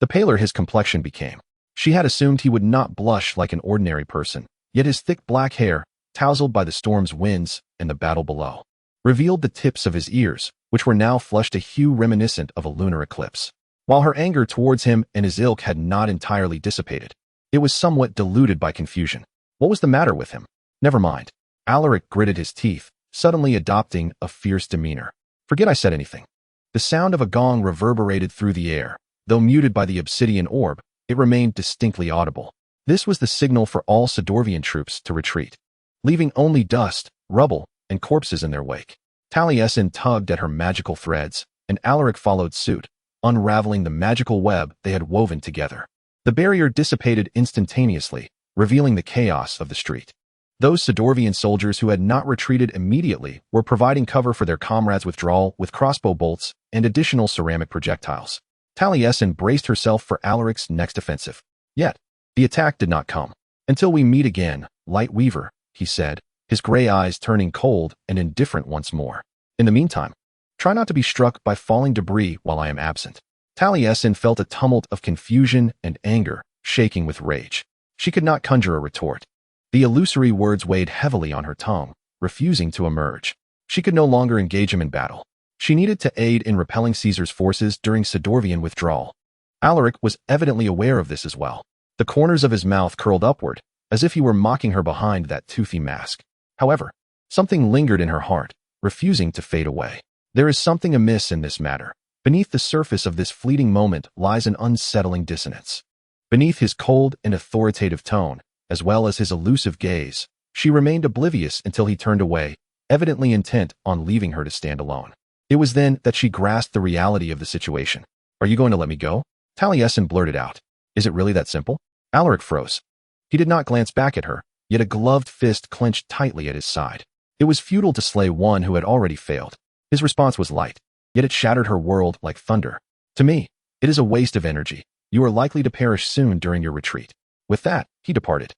The paler his complexion became. She had assumed he would not blush like an ordinary person, yet his thick black hair, tousled by the storm's winds and the battle below, revealed the tips of his ears, which were now flushed a hue reminiscent of a lunar eclipse. While her anger towards him and his ilk had not entirely dissipated, it was somewhat diluted by confusion. What was the matter with him? Never mind. Alaric gritted his teeth, suddenly adopting a fierce demeanor. Forget I said anything. The sound of a gong reverberated through the air. Though muted by the obsidian orb, it remained distinctly audible. This was the signal for all Sidorvian troops to retreat, leaving only dust, rubble, and corpses in their wake. Taliesin tugged at her magical threads, and Alaric followed suit, unraveling the magical web they had woven together. The barrier dissipated instantaneously, revealing the chaos of the street. Those Sidorvian soldiers who had not retreated immediately were providing cover for their comrades' withdrawal with crossbow bolts and additional ceramic projectiles. Taliesin braced herself for Alaric's next offensive. Yet, the attack did not come. "Until we meet again, Light Weaver," he said, his gray eyes turning cold and indifferent once more. "In the meantime, try not to be struck by falling debris while I am absent." Taliesin felt a tumult of confusion and anger, shaking with rage. She could not conjure a retort. The illusory words weighed heavily on her tongue, refusing to emerge. She could no longer engage him in battle. She needed to aid in repelling Caesar's forces during Sidorvian withdrawal. Alaric was evidently aware of this as well. The corners of his mouth curled upward, as if he were mocking her behind that toothy mask. However, something lingered in her heart, refusing to fade away. There is something amiss in this matter. Beneath the surface of this fleeting moment lies an unsettling dissonance. Beneath his cold and authoritative tone, as well as his elusive gaze, she remained oblivious until he turned away, evidently intent on leaving her to stand alone. It was then that she grasped the reality of the situation. "Are you going to let me go?" Taliesin blurted out. "Is it really that simple?" Alaric froze. He did not glance back at her, yet a gloved fist clenched tightly at his side. It was futile to slay one who had already failed. His response was light, yet it shattered her world like thunder. "To me, it is a waste of energy. You are likely to perish soon during your retreat." With that, he departed,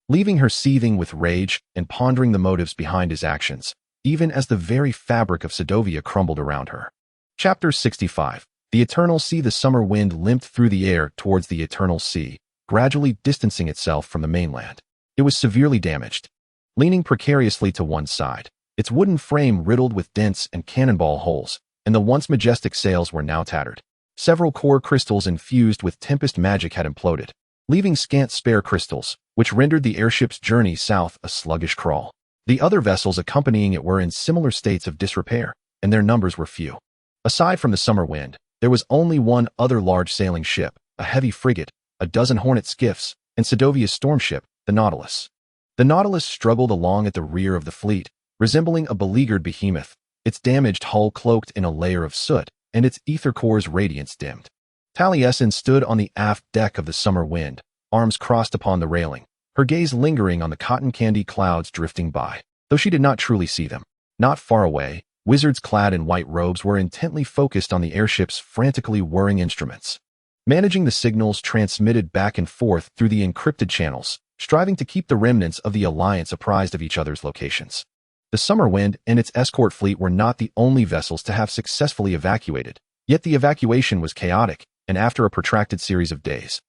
leaving her seething with rage and pondering the motives behind his actions, even as the very fabric of Sidovia crumbled around her. Chapter 65. The Eternal Sea. The summer wind limped through the air towards the Eternal Sea, gradually distancing itself from the mainland. It was severely damaged, leaning precariously to one side, its wooden frame riddled with dents and cannonball holes, and the once majestic sails were now tattered. Several core crystals infused with Tempest magic had imploded, leaving scant spare crystals, which rendered the airship's journey south a sluggish crawl. The other vessels accompanying it were in similar states of disrepair, and their numbers were few. Aside from the summer wind, there was only one other large sailing ship, a heavy frigate, a dozen Hornet skiffs, and Sidovia's storm ship, the Nautilus. The Nautilus struggled along at the rear of the fleet, resembling a beleaguered behemoth, its damaged hull cloaked in a layer of soot, and its ether core's radiance dimmed. Taliesin stood on the aft deck of the summer wind, arms crossed upon the railing, her gaze lingering on the cotton candy clouds drifting by, though she did not truly see them. Not far away, wizards clad in white robes were intently focused on the airship's frantically whirring instruments, managing the signals transmitted back and forth through the encrypted channels, striving to keep the remnants of the Alliance apprised of each other's locations. The Summer Wind and its escort fleet were not the only vessels to have successfully evacuated, yet the evacuation was chaotic, and after a protracted series of days,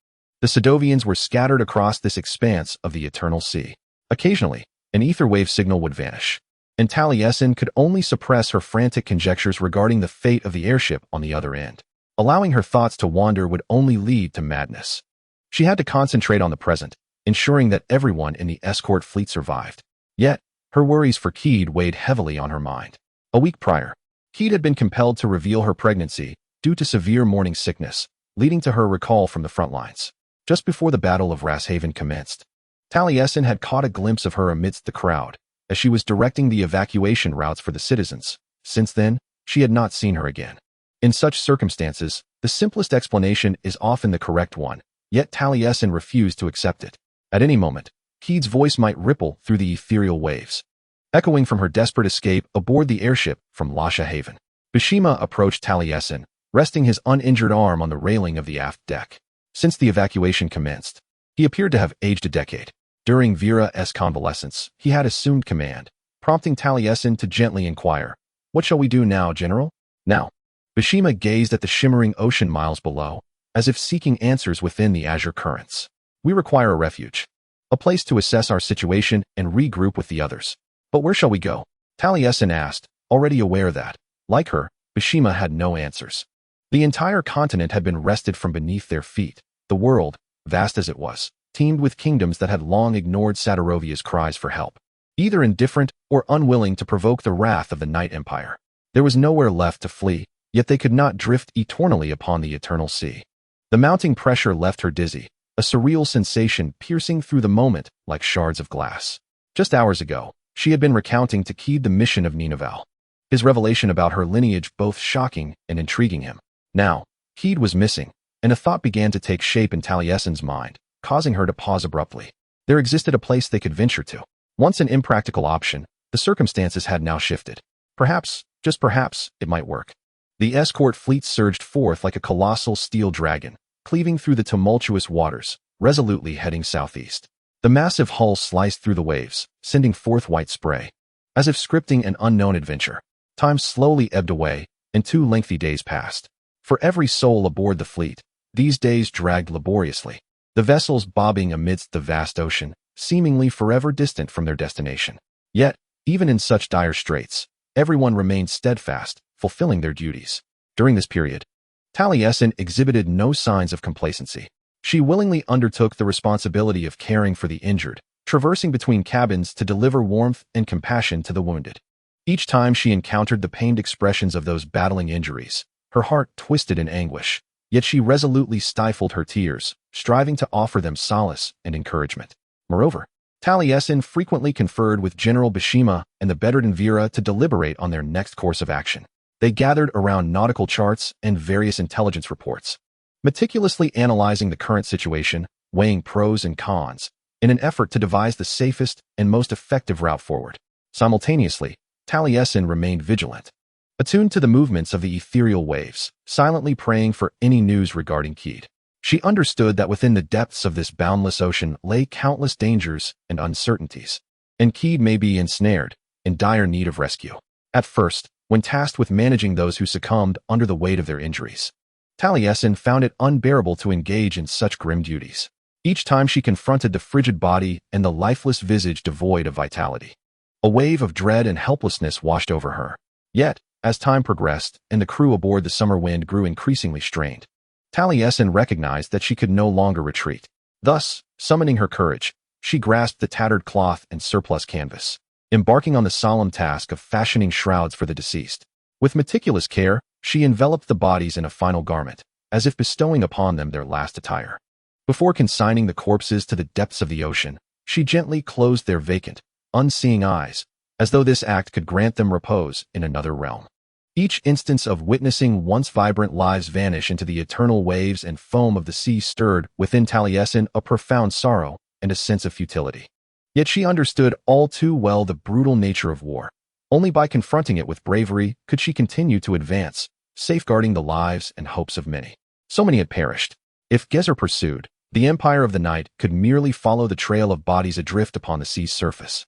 the Sidovians were scattered across this expanse of the Eternal Sea. Occasionally, an ether wave signal would vanish, and Taliesin could only suppress her frantic conjectures regarding the fate of the airship on the other end. Allowing her thoughts to wander would only lead to madness. She had to concentrate on the present, ensuring that everyone in the escort fleet survived. Yet, her worries for Keed weighed heavily on her mind. A week prior, Keed had been compelled to reveal her pregnancy due to severe morning sickness, leading to her recall from the front lines. Just before the Battle of Rasshaven commenced, Taliesin had caught a glimpse of her amidst the crowd, as she was directing the evacuation routes for the citizens. Since then, she had not seen her again. In such circumstances, the simplest explanation is often the correct one, yet Taliesin refused to accept it. At any moment, Keed's voice might ripple through the ethereal waves, echoing from her desperate escape aboard the airship from Lasha Haven. Bishima approached Taliesin, resting his uninjured arm on the railing of the aft deck. Since the evacuation commenced, he appeared to have aged a decade. During Vera's convalescence, he had assumed command, prompting Taliesin to gently inquire, "What shall we do now, General?" Now, Bishima gazed at the shimmering ocean miles below, as if seeking answers within the azure currents. We require a refuge, a place to assess our situation and regroup with the others. But where shall we go? Taliesin asked, already aware that, like her, Bashima had no answers. The entire continent had been wrested from beneath their feet. The world, vast as it was, teemed with kingdoms that had long ignored Sadarovia's cries for help, either indifferent or unwilling to provoke the wrath of the Night Empire. There was nowhere left to flee, yet they could not drift eternally upon the eternal sea. The mounting pressure left her dizzy, a surreal sensation piercing through the moment like shards of glass. Just hours ago, she had been recounting to Keed the mission of Ninavarr, his revelation about her lineage both shocking and intriguing him. Now, Keed was missing, and a thought began to take shape in Taliesin's mind, causing her to pause abruptly. There existed a place they could venture to. Once an impractical option, the circumstances had now shifted. Perhaps, just perhaps, it might work. The escort fleet surged forth like a colossal steel dragon, cleaving through the tumultuous waters, resolutely heading southeast. The massive hull sliced through the waves, sending forth white spray. As if scripting an unknown adventure, time slowly ebbed away, and 2 lengthy days passed. For every soul aboard the fleet, these days dragged laboriously, the vessels bobbing amidst the vast ocean, seemingly forever distant from their destination. Yet, even in such dire straits, everyone remained steadfast, fulfilling their duties. During this period, Taliesin exhibited no signs of complacency. She willingly undertook the responsibility of caring for the injured, traversing between cabins to deliver warmth and compassion to the wounded. Each time she encountered the pained expressions of those battling injuries, her heart twisted in anguish, yet she resolutely stifled her tears, striving to offer them solace and encouragement. Moreover, Taliesin frequently conferred with General Bashima and the veteran Vera to deliberate on their next course of action. They gathered around nautical charts and various intelligence reports, meticulously analyzing the current situation, weighing pros and cons, in an effort to devise the safest and most effective route forward. Simultaneously, Taliesin remained vigilant, attuned to the movements of the ethereal waves, silently praying for any news regarding Keed. She understood that within the depths of this boundless ocean lay countless dangers and uncertainties, and Keed may be ensnared, in dire need of rescue. At first, when tasked with managing those who succumbed under the weight of their injuries, Taliesin found it unbearable to engage in such grim duties. Each time she confronted the frigid body and the lifeless visage devoid of vitality, a wave of dread and helplessness washed over her. Yet, as time progressed and the crew aboard the Summer Wind grew increasingly strained, Taliesin recognized that she could no longer retreat. Thus, summoning her courage, she grasped the tattered cloth and surplus canvas, embarking on the solemn task of fashioning shrouds for the deceased. With meticulous care, she enveloped the bodies in a final garment, as if bestowing upon them their last attire. Before consigning the corpses to the depths of the ocean, she gently closed their vacant, unseeing eyes, as though this act could grant them repose in another realm. Each instance of witnessing once vibrant lives vanish into the eternal waves and foam of the sea stirred within Taliesin a profound sorrow and a sense of futility. Yet she understood all too well the brutal nature of war. Only by confronting it with bravery could she continue to advance, safeguarding the lives and hopes of many. So many had perished. If Gezer pursued, the Empire of the Night could merely follow the trail of bodies adrift upon the sea's surface.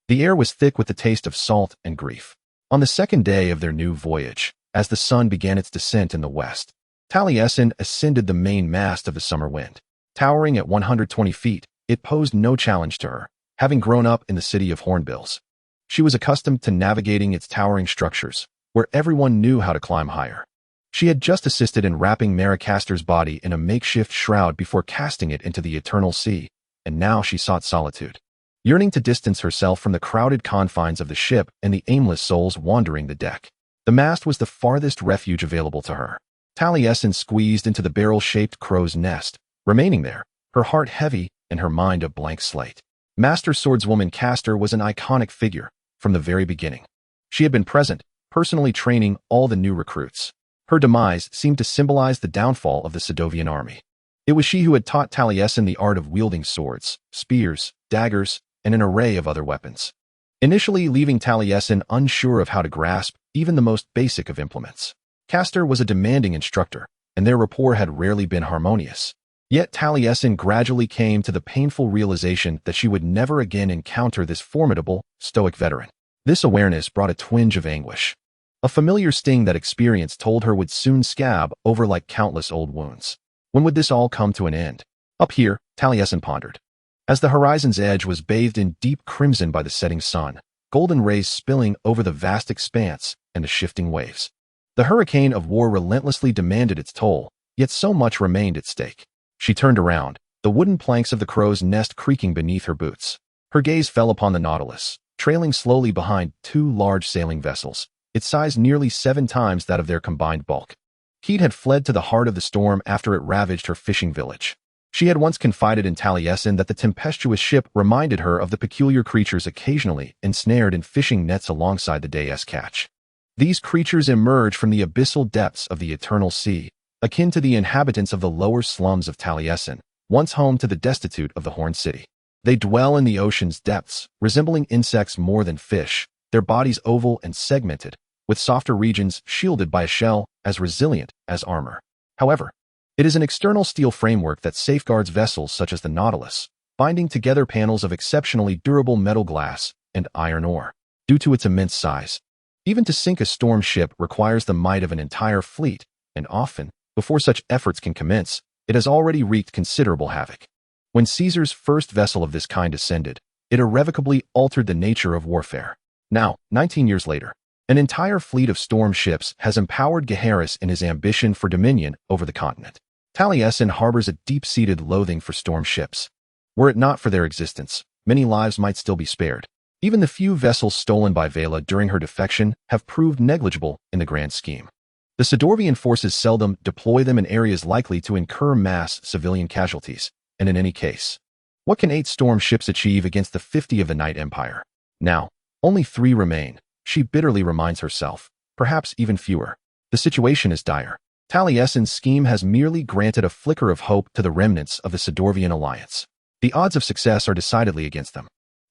The air was thick with the taste of salt and grief. On the second day of their new voyage, as the sun began its descent in the west, Taliesin ascended the main mast of the Summer Wind. Towering at 120 feet, it posed no challenge to her, having grown up in the city of Hornbills. She was accustomed to navigating its towering structures, where everyone knew how to climb higher. She had just assisted in wrapping Maricaster's body in a makeshift shroud before casting it into the eternal sea, and now she sought solitude, yearning to distance herself from the crowded confines of the ship and the aimless souls wandering the deck. The mast was the farthest refuge available to her. Taliesin squeezed into the barrel-shaped crow's nest, remaining there, her heart heavy and her mind a blank slate. Master Swordswoman Castor was an iconic figure from the very beginning. She had been present, personally training all the new recruits. Her demise seemed to symbolize the downfall of the Sadovian army. It was she who had taught Taliesin the art of wielding swords, spears, daggers, and an array of other weapons, initially leaving Taliesin unsure of how to grasp even the most basic of implements. Castor was a demanding instructor, and their rapport had rarely been harmonious. Yet Taliesin gradually came to the painful realization that she would never again encounter this formidable, stoic veteran. This awareness brought a twinge of anguish. A familiar sting that experience told her would soon scab over like countless old wounds. When would this all come to an end? Up here, Taliesin pondered. As the horizon's edge was bathed in deep crimson by the setting sun, golden rays spilling over the vast expanse and the shifting waves. The hurricane of war relentlessly demanded its toll, yet so much remained at stake. She turned around, the wooden planks of the crow's nest creaking beneath her boots. Her gaze fell upon the Nautilus, trailing slowly behind two large sailing vessels, its size nearly 7 times that of their combined bulk. Keat had fled to the heart of the storm after it ravaged her fishing village. She had once confided in Taliesin that the tempestuous ship reminded her of the peculiar creatures occasionally ensnared in fishing nets alongside the day's catch. These creatures emerge from the abyssal depths of the eternal sea, akin to the inhabitants of the lower slums of Taliesin, once home to the destitute of the Horned City. They dwell in the ocean's depths, resembling insects more than fish, their bodies oval and segmented, with softer regions shielded by a shell as resilient as armor. However, it is an external steel framework that safeguards vessels such as the Nautilus, binding together panels of exceptionally durable metal glass and iron ore. Due to its immense size, even to sink a storm ship requires the might of an entire fleet, and often, before such efforts can commence, it has already wreaked considerable havoc. When Caesar's first vessel of this kind ascended, it irrevocably altered the nature of warfare. Now, 19 years later, an entire fleet of storm ships has empowered Gaheris in his ambition for dominion over the continent. Taliesin harbors a deep-seated loathing for storm ships. Were it not for their existence, many lives might still be spared. Even the few vessels stolen by Vela during her defection have proved negligible in the grand scheme. The Sidorvian forces seldom deploy them in areas likely to incur mass civilian casualties, and in any case, what can 8 storm ships achieve against the 50 of the Night Empire? Now, only 3 remain, she bitterly reminds herself, perhaps even fewer. The situation is dire. Taliesin's scheme has merely granted a flicker of hope to the remnants of the Sidorvian alliance. The odds of success are decidedly against them.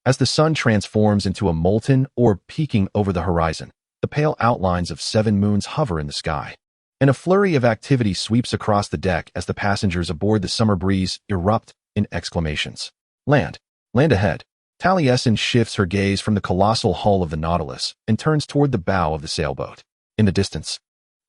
As the sun transforms into a molten orb peeking over the horizon, the pale outlines of 7 moons hover in the sky, and a flurry of activity sweeps across the deck as the passengers aboard the Summer Breeze erupt in exclamations. Land! Land ahead! Taliesin shifts her gaze from the colossal hull of the Nautilus and turns toward the bow of the sailboat. In the distance,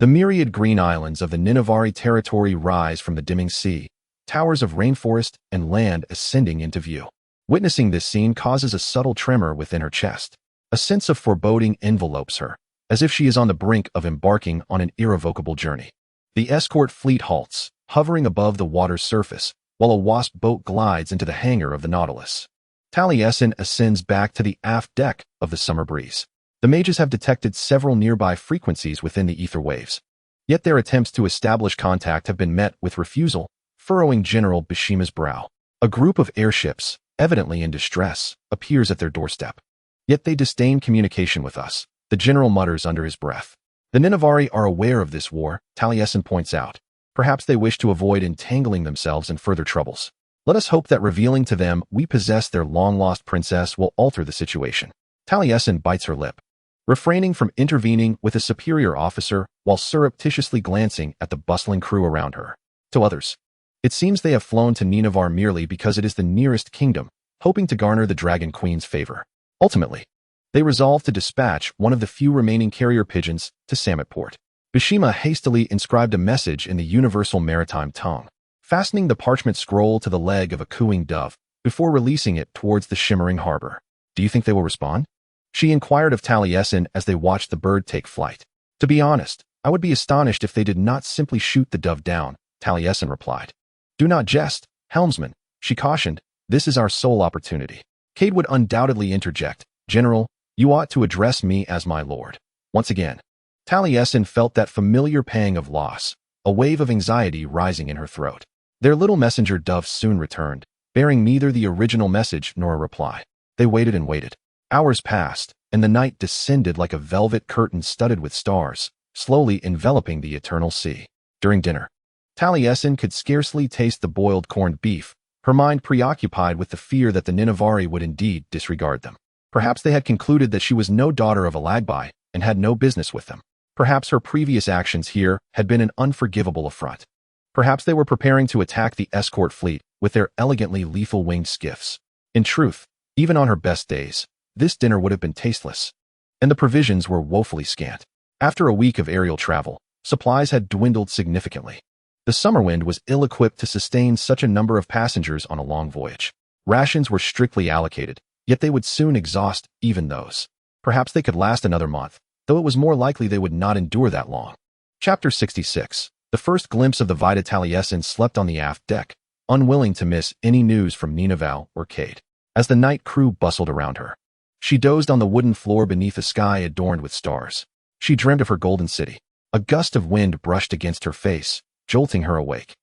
the myriad green islands of the Ninavarr territory rise from the dimming sea, towers of rainforest and land ascending into view. Witnessing this scene causes a subtle tremor within her chest. A sense of foreboding envelopes her, as if she is on the brink of embarking on an irrevocable journey. The escort fleet halts, hovering above the water's surface, while a wasp boat glides into the hangar of the Nautilus. Taliesin ascends back to the aft deck of the Summer Breeze. The mages have detected several nearby frequencies within the ether waves. Yet their attempts to establish contact have been met with refusal, furrowing General Bishima's brow. A group of airships, evidently in distress, appears at their doorstep. Yet they disdain communication with us, the general mutters under his breath. The Ninavarr are aware of this war, Taliesin points out. Perhaps they wish to avoid entangling themselves in further troubles. Let us hope that revealing to them we possess their long-lost princess will alter the situation. Taliesin bites her lip, refraining from intervening with a superior officer while surreptitiously glancing at the bustling crew around her. To others, it seems they have flown to Ninavarr merely because it is the nearest kingdom, hoping to garner the Dragon Queen's favor. Ultimately, they resolve to dispatch one of the few remaining carrier pigeons to Sametport. Bishima hastily inscribed a message in the universal maritime tongue, fastening the parchment scroll to the leg of a cooing dove before releasing it towards the shimmering harbor. Do you think they will respond? She inquired of Taliesin as they watched the bird take flight. To be honest, I would be astonished if they did not simply shoot the dove down, Taliesin replied. Do not jest, helmsman, she cautioned. This is our sole opportunity. Cade would undoubtedly interject. General, you ought to address me as my lord. Once again, Taliesin felt that familiar pang of loss, a wave of anxiety rising in her throat. Their little messenger dove soon returned, bearing neither the original message nor a reply. They waited and waited. Hours passed, and the night descended like a velvet curtain studded with stars, slowly enveloping the eternal sea. During dinner, Taliesin could scarcely taste the boiled corned beef, her mind preoccupied with the fear that the Ninavarr would indeed disregard them. Perhaps they had concluded that she was no daughter of Alagbai and had no business with them. Perhaps her previous actions here had been an unforgivable affront. Perhaps they were preparing to attack the escort fleet with their elegantly lethal winged skiffs. In truth, even on her best days, this dinner would have been tasteless, and the provisions were woefully scant. After a week of aerial travel, supplies had dwindled significantly. The Summerwind was ill-equipped to sustain such a number of passengers on a long voyage. Rations were strictly allocated, yet they would soon exhaust even those. Perhaps they could last another month, though it was more likely they would not endure that long. Chapter 66. The first glimpse of the Vita Taliesin slept on the aft deck, unwilling to miss any news from Ninavarr or Cade. As the night crew bustled around her, she dozed on the wooden floor beneath a sky adorned with stars. She dreamed of her golden city. A gust of wind brushed against her face, jolting her awake,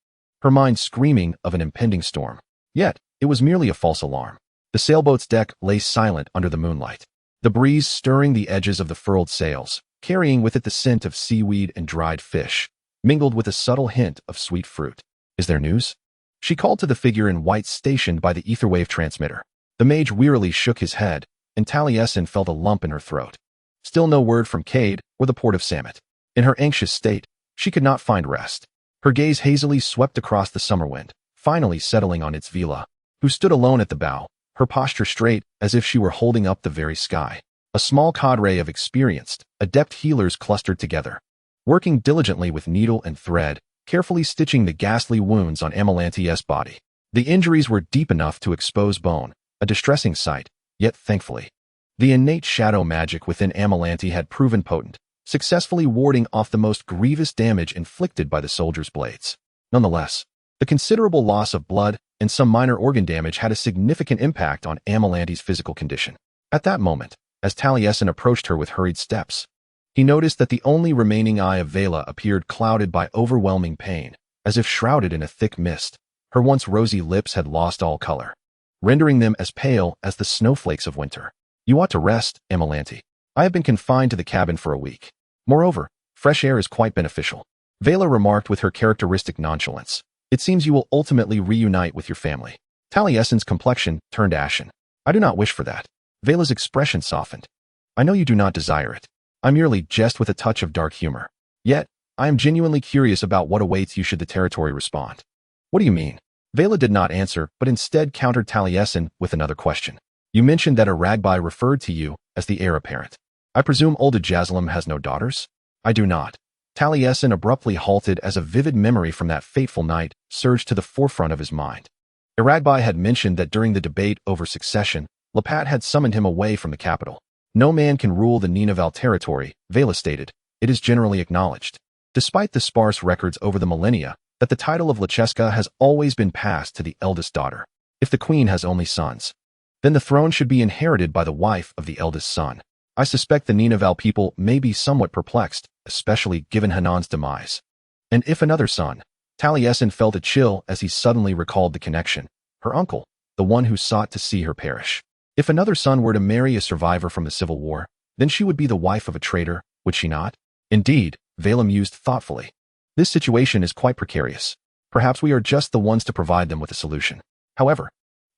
her mind screaming of an impending storm. Yet, it was merely a false alarm. The sailboat's deck lay silent under the moonlight, the breeze stirring the edges of the furled sails, carrying with it the scent of seaweed and dried fish, mingled with a subtle hint of sweet fruit. Is there news? She called to the figure in white stationed by the etherwave transmitter. The mage wearily shook his head, and Taliesin felt a lump in her throat. Still no word from Cade or the port of Samet. In her anxious state, she could not find rest. Her gaze hazily swept across the Summerwind, finally settling on its Vila, who stood alone at the bow, her posture straight as if she were holding up the very sky. A small cadre of experienced, adept healers clustered together, working diligently with needle and thread, carefully stitching the ghastly wounds on Amalanti's body. The injuries were deep enough to expose bone, a distressing sight, yet thankfully, the innate shadow magic within Amalanti had proven potent, successfully warding off the most grievous damage inflicted by the soldiers' blades. Nonetheless, the considerable loss of blood and some minor organ damage had a significant impact on Amalanti's physical condition. At that moment, as Taliesin approached her with hurried steps, he noticed that the only remaining eye of Vela appeared clouded by overwhelming pain, as if shrouded in a thick mist. Her once rosy lips had lost all color, rendering them as pale as the snowflakes of winter. You ought to rest, Amalanti. I have been confined to the cabin for a week. Moreover, fresh air is quite beneficial. Vela remarked with her characteristic nonchalance. It seems you will ultimately reunite with your family. Taliesin's complexion turned ashen. I do not wish for that. Vela's expression softened. I know you do not desire it. I merely jest with a touch of dark humor. Yet, I am genuinely curious about what awaits you should the territory respond. What do you mean? Vela did not answer, but instead countered Taliesin with another question. You mentioned that a Ragbi referred to you as the heir apparent. I presume old Jazalim has no daughters? I do not. Taliesin abruptly halted as a vivid memory from that fateful night surged to the forefront of his mind. Ragbi had mentioned that during the debate over succession, Lapat had summoned him away from the capital. No man can rule the Ninavarr territory, Vela stated. It is generally acknowledged, despite the sparse records over the millennia, that the title of Lacheska has always been passed to the eldest daughter. If the queen has only sons, then the throne should be inherited by the wife of the eldest son. I suspect the Ninavarr people may be somewhat perplexed, especially given Hanan's demise. And if another son? Taliesin felt a chill as he suddenly recalled the connection. Her uncle, the one who sought to see her perish. If another son were to marry a survivor from the Civil War, then she would be the wife of a traitor, would she not? Indeed, Vela mused thoughtfully. This situation is quite precarious. Perhaps we are just the ones to provide them with a solution. However,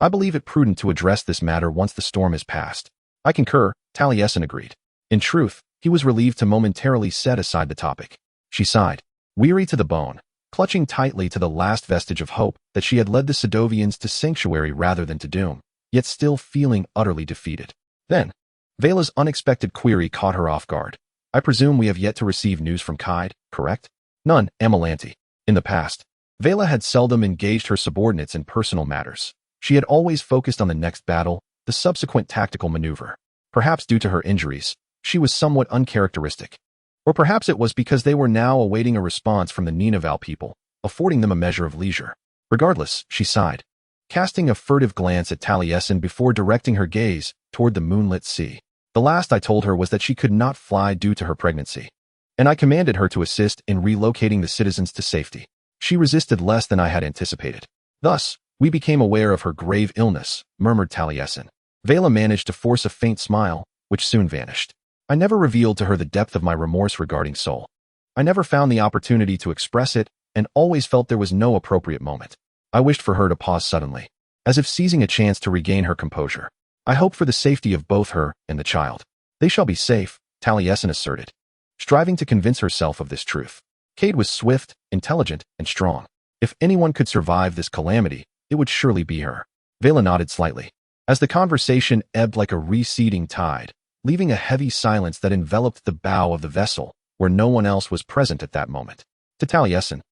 I believe it prudent to address this matter once the storm is past. I concur, Taliesin agreed. In truth, he was relieved to momentarily set aside the topic. She sighed, weary to the bone, clutching tightly to the last vestige of hope that she had led the Sedovians to sanctuary rather than to doom, yet still feeling utterly defeated. Then, Vela's unexpected query caught her off guard. I presume we have yet to receive news from Cade, correct? None, Amalanti. In the past, Vela had seldom engaged her subordinates in personal matters. She had always focused on the next battle, the subsequent tactical maneuver. Perhaps due to her injuries, she was somewhat uncharacteristic. Or perhaps it was because they were now awaiting a response from the Ninavarr people, affording them a measure of leisure. Regardless, she sighed, casting a furtive glance at Taliesin before directing her gaze toward the moonlit sea. The last I told her was that she could not fly due to her pregnancy, and I commanded her to assist in relocating the citizens to safety. She resisted less than I had anticipated. Thus, we became aware of her grave illness, murmured Taliesin. Vela managed to force a faint smile, which soon vanished. I never revealed to her the depth of my remorse regarding Sol. I never found the opportunity to express it, and always felt there was no appropriate moment. I wished for her to pause suddenly, as if seizing a chance to regain her composure. I hope for the safety of both her and the child. They shall be safe, Taliesin asserted, striving to convince herself of this truth. Cade was swift, intelligent, and strong. If anyone could survive this calamity, it would surely be her. Vela nodded slightly, as the conversation ebbed like a receding tide, leaving a heavy silence that enveloped the bow of the vessel, where no one else was present at that moment. To Taliesin,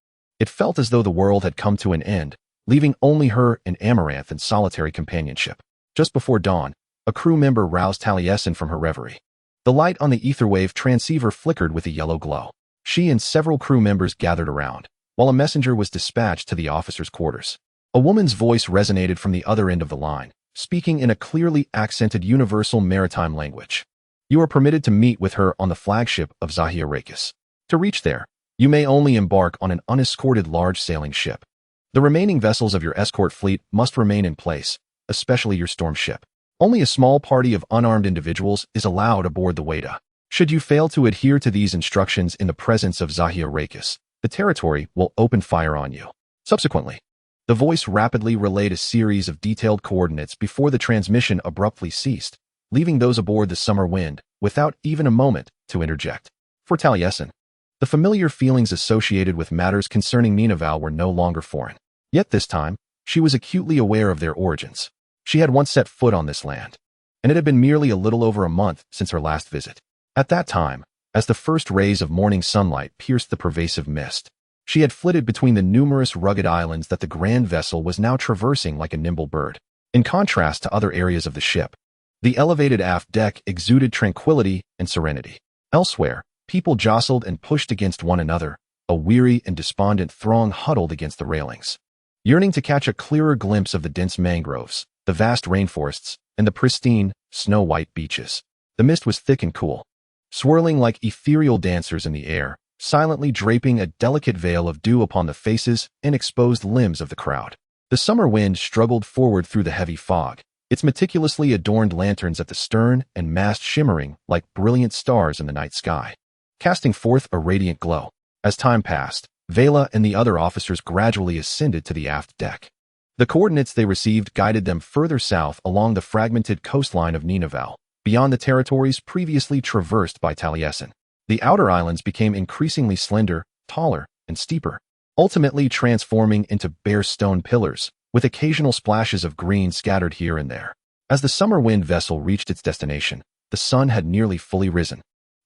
It felt as though the world had come to an end, leaving only her and Amaranth in solitary companionship. Just before dawn, a crew member roused Taliesin from her reverie. The light on the etherwave transceiver flickered with a yellow glow. She and several crew members gathered around, while a messenger was dispatched to the officers' quarters. A woman's voice resonated from the other end of the line, speaking in a clearly accented universal maritime language. You are permitted to meet with her on the flagship of Zahiarakis. To reach there, you may only embark on an unescorted large sailing ship. The remaining vessels of your escort fleet must remain in place, especially your storm ship. Only a small party of unarmed individuals is allowed aboard the Weda. Should you fail to adhere to these instructions in the presence of Zahiarakis, the territory will open fire on you. Subsequently, the voice rapidly relayed a series of detailed coordinates before the transmission abruptly ceased, leaving those aboard the Summer Wind without even a moment to interject. For Taliesin, the familiar feelings associated with matters concerning Ninavarr were no longer foreign. Yet this time, she was acutely aware of their origins. She had once set foot on this land, and it had been merely a little over a month since her last visit. At that time, as the first rays of morning sunlight pierced the pervasive mist, she had flitted between the numerous rugged islands that the grand vessel was now traversing like a nimble bird. In contrast to other areas of the ship, the elevated aft deck exuded tranquility and serenity. Elsewhere, people jostled and pushed against one another, a weary and despondent throng huddled against the railings, yearning to catch a clearer glimpse of the dense mangroves, the vast rainforests, and the pristine, snow-white beaches. The mist was thick and cool, swirling like ethereal dancers in the air, silently draping a delicate veil of dew upon the faces and exposed limbs of the crowd. The summer wind struggled forward through the heavy fog, its meticulously adorned lanterns at the stern and mast shimmering like brilliant stars in the night sky, casting forth a radiant glow. As time passed, Vela and the other officers gradually ascended to the aft deck. The coordinates they received guided them further south along the fragmented coastline of Ninavarr, beyond the territories previously traversed by Taliesin. The outer islands became increasingly slender, taller, and steeper, ultimately transforming into bare stone pillars, with occasional splashes of green scattered here and there. As the summer wind vessel reached its destination, the sun had nearly fully risen,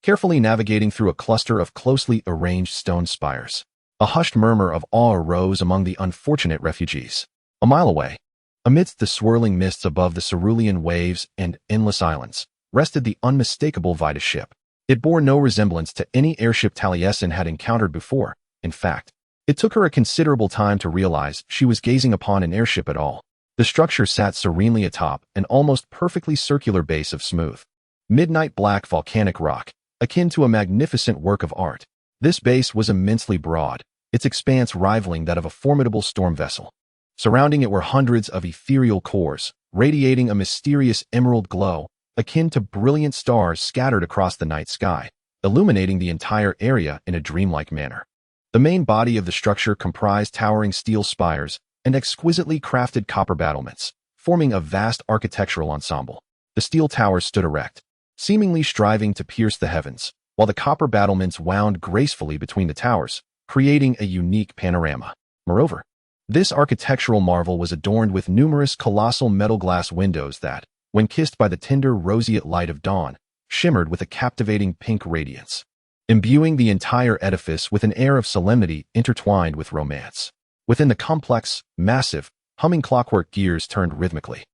carefully navigating through a cluster of closely arranged stone spires. A hushed murmur of awe arose among the unfortunate refugees. A mile away, amidst the swirling mists above the cerulean waves and endless islands, rested the unmistakable Vita ship. It bore no resemblance to any airship Taliesin had encountered before. In fact, it took her a considerable time to realize she was gazing upon an airship at all. The structure sat serenely atop an almost perfectly circular base of smooth, midnight black volcanic rock, akin to a magnificent work of art. This base was immensely broad, its expanse rivaling that of a formidable storm vessel. Surrounding it were hundreds of ethereal cores, radiating a mysterious emerald glow, akin to brilliant stars scattered across the night sky, illuminating the entire area in a dreamlike manner. The main body of the structure comprised towering steel spires and exquisitely crafted copper battlements, forming a vast architectural ensemble. The steel towers stood erect, seemingly striving to pierce the heavens, while the copper battlements wound gracefully between the towers, creating a unique panorama. Moreover, this architectural marvel was adorned with numerous colossal metal glass windows that, when kissed by the tender roseate light of dawn, shimmered with a captivating pink radiance, imbuing the entire edifice with an air of solemnity intertwined with romance. Within the complex, massive, humming clockwork gears turned rhythmically,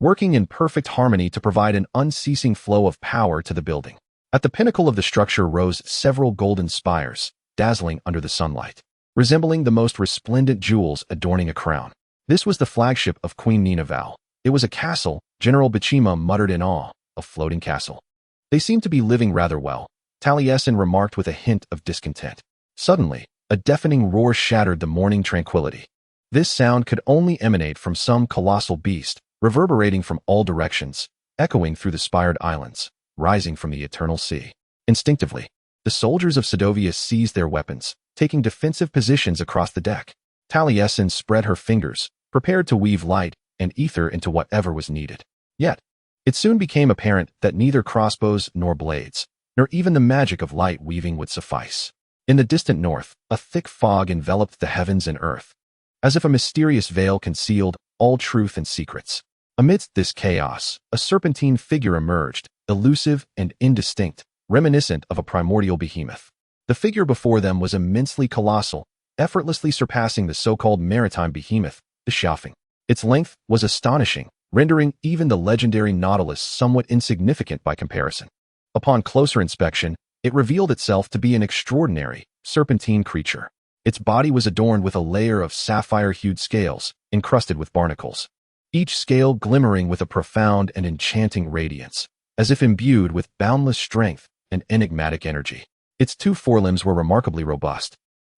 working in perfect harmony to provide an unceasing flow of power to the building. At the pinnacle of the structure rose several golden spires, dazzling under the sunlight, resembling the most resplendent jewels adorning a crown. This was the flagship of Queen Ninavarr. It was a castle, General Bachima muttered in awe, a floating castle. They seemed to be living rather well, Taliesin remarked with a hint of discontent. Suddenly, a deafening roar shattered the morning tranquility. This sound could only emanate from some colossal beast, reverberating from all directions, echoing through the spired islands, rising from the eternal sea. Instinctively, the soldiers of Sedovius seized their weapons, taking defensive positions across the deck. Taliesin spread her fingers, prepared to weave light and ether into whatever was needed. Yet, it soon became apparent that neither crossbows nor blades, nor even the magic of light weaving would suffice. In the distant north, a thick fog enveloped the heavens and earth, as if a mysterious veil concealed all truth and secrets. Amidst this chaos, a serpentine figure emerged, elusive and indistinct, reminiscent of a primordial behemoth. The figure before them was immensely colossal, effortlessly surpassing the so-called maritime behemoth, the Xiaofeng. Its length was astonishing, rendering even the legendary Nautilus somewhat insignificant by comparison. Upon closer inspection, it revealed itself to be an extraordinary, serpentine creature. Its body was adorned with a layer of sapphire-hued scales, encrusted with barnacles, each scale glimmering with a profound and enchanting radiance, as if imbued with boundless strength and enigmatic energy. Its two forelimbs were remarkably robust,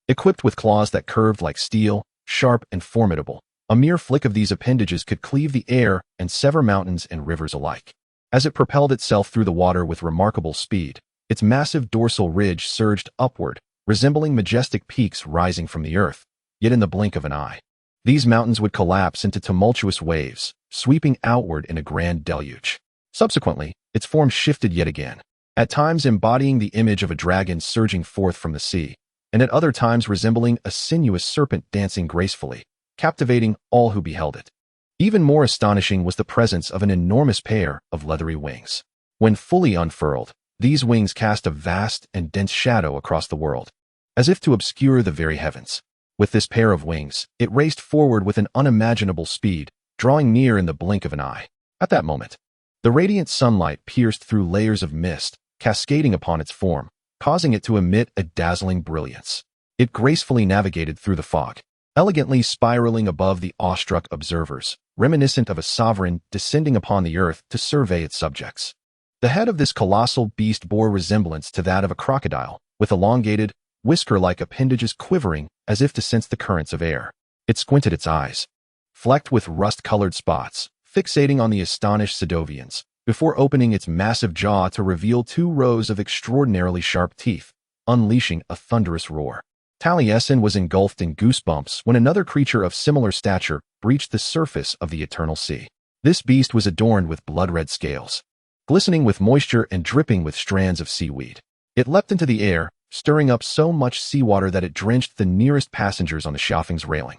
equipped with claws that curved like steel, sharp and formidable. A mere flick of these appendages could cleave the air and sever mountains and rivers alike. As it propelled itself through the water with remarkable speed, its massive dorsal ridge surged upward, resembling majestic peaks rising from the earth, yet in the blink of an eye. These mountains would collapse into tumultuous waves, sweeping outward in a grand deluge. Subsequently, its form shifted yet again, at times embodying the image of a dragon surging forth from the sea, and at other times resembling a sinuous serpent dancing gracefully, captivating all who beheld it. Even more astonishing was the presence of an enormous pair of leathery wings. When fully unfurled, these wings cast a vast and dense shadow across the world, as if to obscure the very heavens. With this pair of wings, it raced forward with an unimaginable speed, drawing near in the blink of an eye. At that moment, the radiant sunlight pierced through layers of mist, cascading upon its form, causing it to emit a dazzling brilliance. It gracefully navigated through the fog, elegantly spiraling above the awestruck observers, reminiscent of a sovereign descending upon the earth to survey its subjects. The head of this colossal beast bore resemblance to that of a crocodile, with elongated, whisker-like appendages quivering as if to sense the currents of air. It squinted its eyes, flecked with rust-colored spots, fixating on the astonished Sedovians, before opening its massive jaw to reveal two rows of extraordinarily sharp teeth, unleashing a thunderous roar. Talasin was engulfed in goosebumps when another creature of similar stature breached the surface of the eternal sea. This beast was adorned with blood-red scales, glistening with moisture and dripping with strands of seaweed. It leapt into the air, stirring up so much seawater that it drenched the nearest passengers on the Xiaofeng's railing.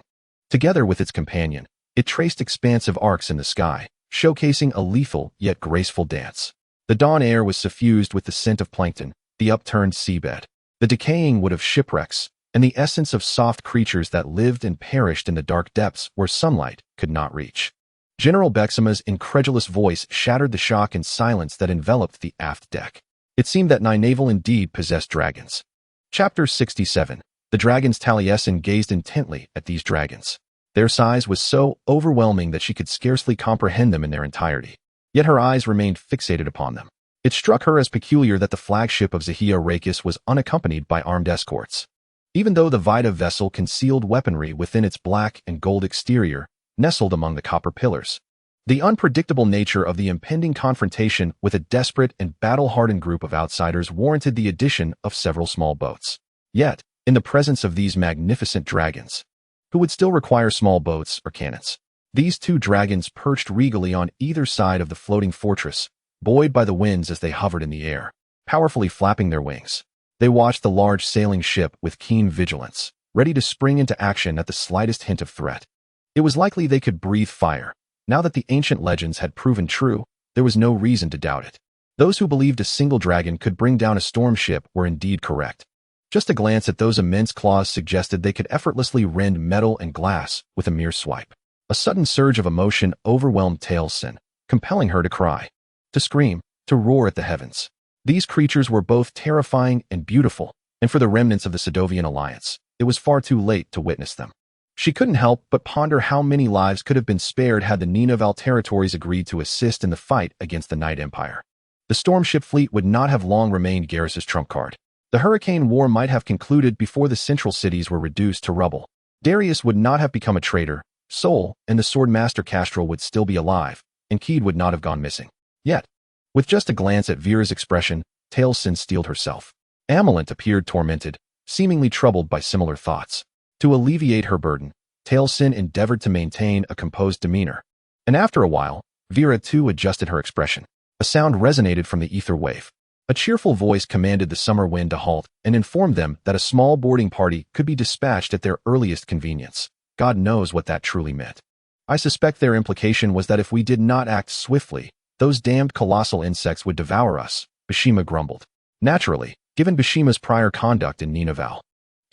Together with its companion, it traced expansive arcs in the sky, showcasing a lethal yet graceful dance. The dawn air was suffused with the scent of plankton, the upturned seabed, the decaying wood of shipwrecks, and the essence of soft creatures that lived and perished in the dark depths where sunlight could not reach. General Bexima's incredulous voice shattered the shock and silence that enveloped the aft deck. It seemed that Ninavarr indeed possessed dragons. Chapter 67. The dragons. Talasin gazed intently at these dragons. Their size was so overwhelming that she could scarcely comprehend them in their entirety. Yet her eyes remained fixated upon them. It struck her as peculiar that the flagship of Zahia Rakis was unaccompanied by armed escorts. Even though the Vita vessel concealed weaponry within its black and gold exterior, nestled among the copper pillars. The unpredictable nature of the impending confrontation with a desperate and battle-hardened group of outsiders warranted the addition of several small boats. Yet, in the presence of these magnificent dragons, who would still require small boats or cannons, these two dragons perched regally on either side of the floating fortress, buoyed by the winds as they hovered in the air, powerfully flapping their wings. They watched the large sailing ship with keen vigilance, ready to spring into action at the slightest hint of threat. It was likely they could breathe fire. Now that the ancient legends had proven true, there was no reason to doubt it. Those who believed a single dragon could bring down a storm ship were indeed correct. Just a glance at those immense claws suggested they could effortlessly rend metal and glass with a mere swipe. A sudden surge of emotion overwhelmed Talasin, compelling her to cry, to scream, to roar at the heavens. These creatures were both terrifying and beautiful, and for the remnants of the Sedovian alliance, it was far too late to witness them. She couldn't help but ponder how many lives could have been spared had the Ninavarr territories agreed to assist in the fight against the Night Empire. The stormship fleet would not have long remained Garrus's trump card. The Hurricane War might have concluded before the central cities were reduced to rubble. Darius would not have become a traitor, Sol and the Swordmaster Castrol would still be alive, and Keed would not have gone missing. Yet, with just a glance at Vera's expression, Talasin steeled herself. Amalint appeared tormented, seemingly troubled by similar thoughts. To alleviate her burden, Talasin endeavored to maintain a composed demeanor. And after a while, Vera too adjusted her expression. A sound resonated from the ether wave. A cheerful voice commanded the summer wind to halt and informed them that a small boarding party could be dispatched at their earliest convenience. God knows what that truly meant. I suspect their implication was that if we did not act swiftly, those damned colossal insects would devour us, Bashima grumbled. Naturally, given Bashima's prior conduct in Ninavarr.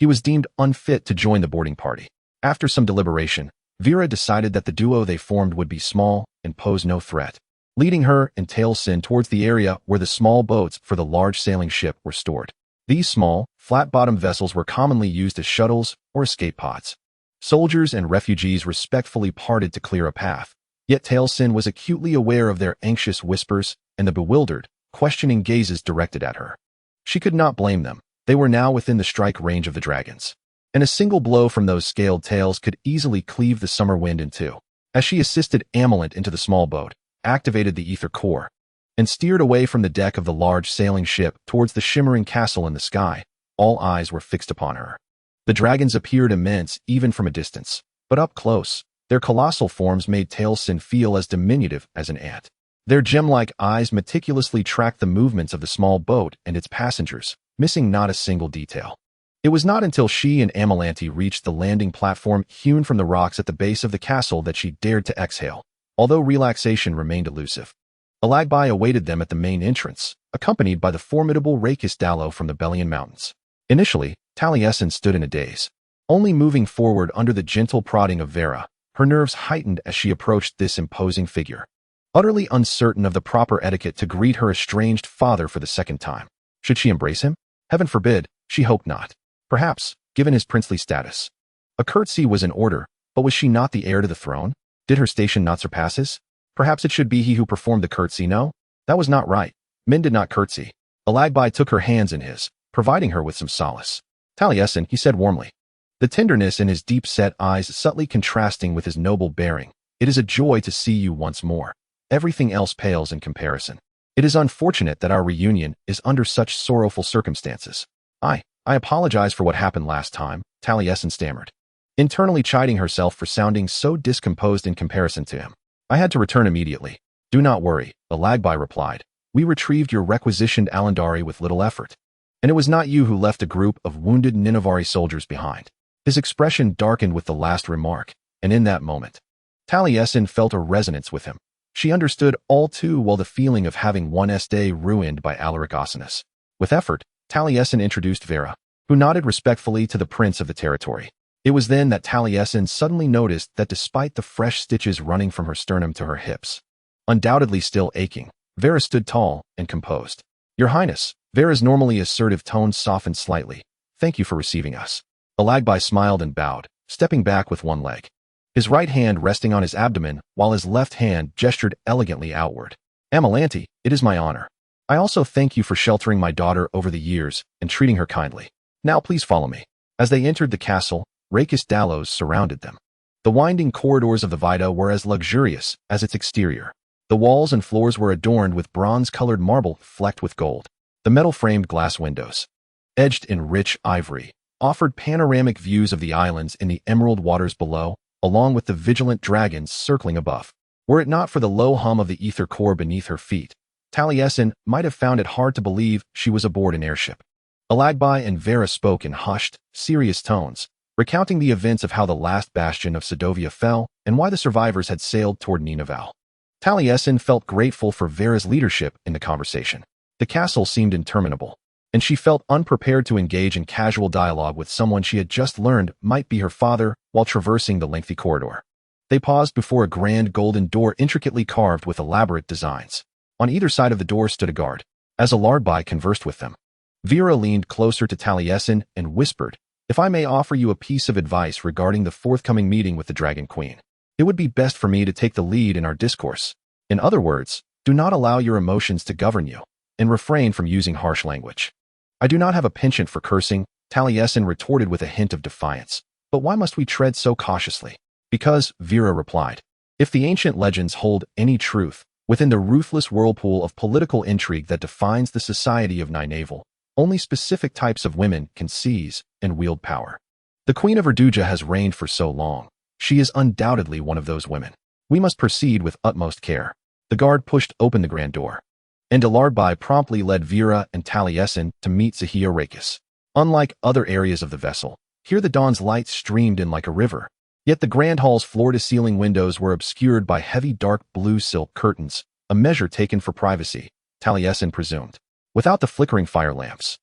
He was deemed unfit to join the boarding party. After some deliberation, Vera decided that the duo they formed would be small and pose no threat, leading her and Talasin towards the area where the small boats for the large sailing ship were stored. These small, flat-bottomed vessels were commonly used as shuttles or escape pods. Soldiers and refugees respectfully parted to clear a path, yet Talasin was acutely aware of their anxious whispers and the bewildered, questioning gazes directed at her. She could not blame them. They were now within the strike range of the dragons, and a single blow from those scaled tails could easily cleave the summer wind in two. As she assisted Amulet into the small boat, activated the ether core, and steered away from the deck of the large sailing ship towards the shimmering castle in the sky, all eyes were fixed upon her. The dragons appeared immense even from a distance, but up close, their colossal forms made Talasin feel as diminutive as an ant. Their gem-like eyes meticulously tracked the movements of the small boat and its passengers, missing not a single detail. It was not until she and Amelanti reached the landing platform hewn from the rocks at the base of the castle that she dared to exhale, although relaxation remained elusive. Alagbai awaited them at the main entrance, accompanied by the formidable Rakis Dallo from the Bellian Mountains. Initially, Taliesin stood in a daze, only moving forward under the gentle prodding of Vera, her nerves heightened as she approached this imposing figure. Utterly uncertain of the proper etiquette to greet her estranged father for the second time. Should she embrace him? Heaven forbid, she hoped not. Perhaps, given his princely status. A curtsy was in order, but was she not the heir to the throne? Did her station not surpass his? Perhaps it should be he who performed the curtsy, no? That was not right. Men did not curtsy. Alagbai took her hands in his, providing her with some solace. Taliesin, he said warmly, the tenderness in his deep-set eyes subtly contrasting with his noble bearing. It is a joy to see you once more. Everything else pales in comparison. It is unfortunate that our reunion is under such sorrowful circumstances. I apologize for what happened last time, Taliesin stammered, internally chiding herself for sounding so discomposed in comparison to him. I had to return immediately. Do not worry, Alagbai replied. We retrieved your requisitioned Alandari with little effort. And it was not you who left a group of wounded Ninavarri soldiers behind. His expression darkened with the last remark, and in that moment, Taliesin felt a resonance with him. She understood all too well the feeling of having one's day ruined by Alaric Osinus. With effort, Taliesin introduced Vera, who nodded respectfully to the prince of the territory. It was then that Taliesin suddenly noticed that despite the fresh stitches running from her sternum to her hips, undoubtedly still aching, Vera stood tall and composed. Your Highness, Vera's normally assertive tone softened slightly. Thank you for receiving us. Alagbai smiled and bowed, stepping back with one leg, his right hand resting on his abdomen while his left hand gestured elegantly outward. Amelanti, it is my honor. I also thank you for sheltering my daughter over the years and treating her kindly. Now please follow me. As they entered the castle, Rakis Dallos surrounded them. The winding corridors of the Vita were as luxurious as its exterior. The walls and floors were adorned with bronze-colored marble flecked with gold. The metal-framed glass windows, edged in rich ivory, offered panoramic views of the islands in the emerald waters below, along with the vigilant dragons circling above. Were it not for the low hum of the ether core beneath her feet, Taliesin might have found it hard to believe she was aboard an airship. Alagbai and Vera spoke in hushed, serious tones, recounting the events of how the last bastion of Sedovia fell and why the survivors had sailed toward Ninavarr. Taliesin felt grateful for Vera's leadership in the conversation. The castle seemed interminable, and she felt unprepared to engage in casual dialogue with someone she had just learned might be her father while traversing the lengthy corridor. They paused before a grand golden door intricately carved with elaborate designs. On either side of the door stood a guard. As Alagbai conversed with them, Vera leaned closer to Taliesin and whispered, if I may offer you a piece of advice regarding the forthcoming meeting with the Dragon Queen, it would be best for me to take the lead in our discourse. In other words, do not allow your emotions to govern you, and refrain from using harsh language. I do not have a penchant for cursing, Taliesin retorted with a hint of defiance. But why must we tread so cautiously? Because, Vera replied, if the ancient legends hold any truth, within the ruthless whirlpool of political intrigue that defines the society of Ninavarr, only specific types of women can seize and wield power. The Queen of Erduja has reigned for so long. She is undoubtedly one of those women. We must proceed with utmost care. The guard pushed open the grand door, and Alagbai promptly led Vera and Taliesin to meet Zahia Rakis. Unlike other areas of the vessel, here the dawn's light streamed in like a river. Yet the grand hall's floor-to-ceiling windows were obscured by heavy dark blue silk curtains, a measure taken for privacy, Taliesin presumed. Without the flickering fire lamps,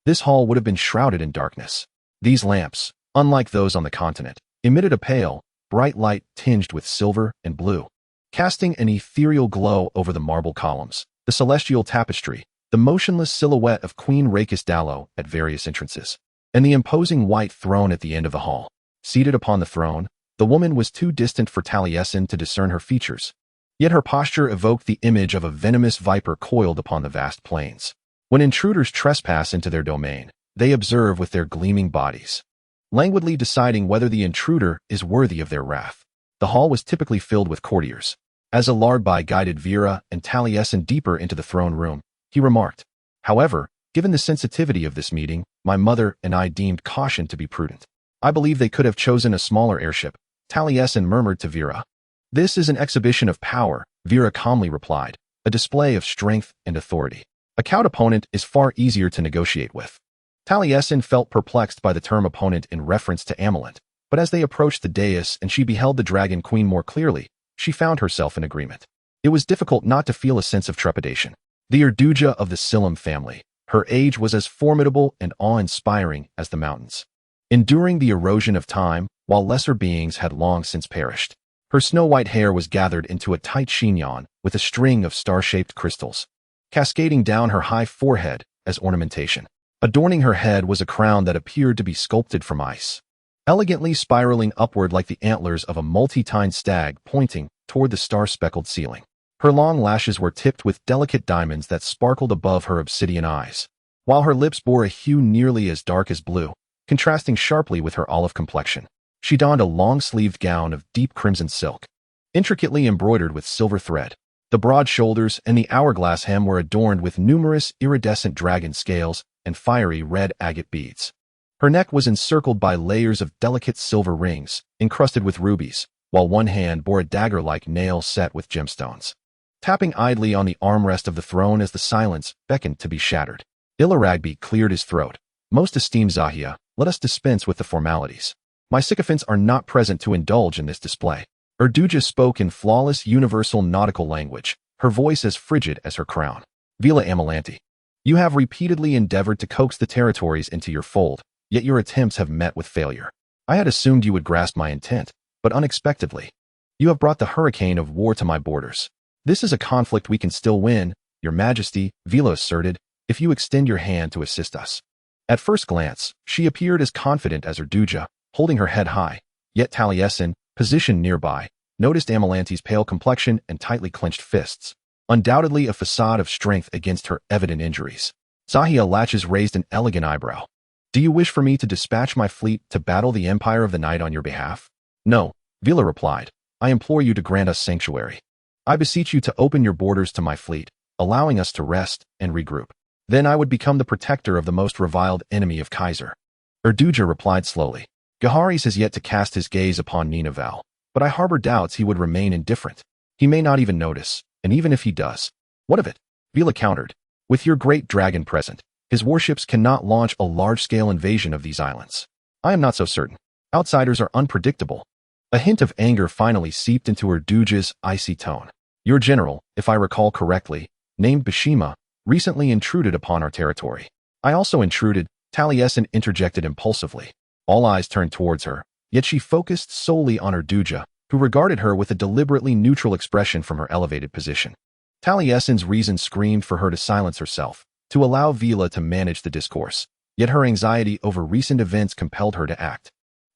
this hall would have been shrouded in darkness. These lamps, unlike those on the continent, emitted a pale, bright light tinged with silver and blue, casting an ethereal glow over the marble columns, the celestial tapestry, the motionless silhouette of Queen Rakis Dallo at various entrances, and the imposing white throne at the end of the hall. Seated upon the throne, the woman was too distant for Talasin to discern her features, yet her posture evoked the image of a venomous viper coiled upon the vast plains. When intruders trespass into their domain, they observe with their gleaming bodies, languidly deciding whether the intruder is worthy of their wrath. The hall was typically filled with courtiers. As Alaric guided Vera and Talasin deeper into the throne room, he remarked, "However, given the sensitivity of this meeting, my mother and I deemed caution to be prudent. I believe they could have chosen a smaller airship," Talasin murmured to Vera. "This is an exhibition of power," Vera calmly replied, "a display of strength and authority. A cowed opponent is far easier to negotiate with." Talasin felt perplexed by the term opponent in reference to Amulet, but as they approached the dais and she beheld the Dragon Queen more clearly, she found herself in agreement. It was difficult not to feel a sense of trepidation. The Erduja of the Silum family, her age was as formidable and awe-inspiring as the mountains, enduring the erosion of time while lesser beings had long since perished. Her snow-white hair was gathered into a tight chignon with a string of star-shaped crystals, cascading down her high forehead as ornamentation. Adorning her head was a crown that appeared to be sculpted from ice, elegantly spiraling upward like the antlers of a multi-tined stag pointing toward the star-speckled ceiling. Her long lashes were tipped with delicate diamonds that sparkled above her obsidian eyes, while her lips bore a hue nearly as dark as blue, contrasting sharply with her olive complexion. She donned a long-sleeved gown of deep crimson silk, intricately embroidered with silver thread. The broad shoulders and the hourglass hem were adorned with numerous iridescent dragon scales and fiery red agate beads. Her neck was encircled by layers of delicate silver rings, encrusted with rubies, while one hand bore a dagger-like nail set with gemstones, tapping idly on the armrest of the throne as the silence beckoned to be shattered. Alaric cleared his throat. "Most esteemed Zahia, let us dispense with the formalities. My sycophants are not present to indulge in this display." Erduja spoke in flawless universal nautical language, her voice as frigid as her crown. "Vila Amelanti, you have repeatedly endeavored to coax the territories into your fold, yet your attempts have met with failure. I had assumed you would grasp my intent, but unexpectedly, you have brought the hurricane of war to my borders. This is a conflict we can still win, Your Majesty," Vila asserted, "if you extend your hand to assist us." At first glance, she appeared as confident as Erduja, holding her head high, yet Talasin, positioned nearby, noticed Amelanti's pale complexion and tightly clenched fists, undoubtedly a facade of strength against her evident injuries. Zahia Latches raised an elegant eyebrow. "Do you wish for me to dispatch my fleet to battle the Empire of the Night on your behalf?" "No," Vila replied. "I implore you to grant us sanctuary. I beseech you to open your borders to my fleet, allowing us to rest and regroup. Then I would become the protector of the most reviled enemy of Kaiser." Erduja replied slowly. "Gaharis has yet to cast his gaze upon Ninavarr, but I harbor doubts he would remain indifferent. He may not even notice, and even if he does, what of it?" Vila countered. "With your great dragon present, his warships cannot launch a large-scale invasion of these islands." "I am not so certain. Outsiders are unpredictable." A hint of anger finally seeped into Erduja's icy tone. "Your general, if I recall correctly, named Bashima, recently intruded upon our territory." "I also intruded," Talasin interjected impulsively. All eyes turned towards her, yet she focused solely on Erduja, who regarded her with a deliberately neutral expression from her elevated position. Talasin's reason screamed for her to silence herself, to allow Vila to manage the discourse, yet her anxiety over recent events compelled her to act.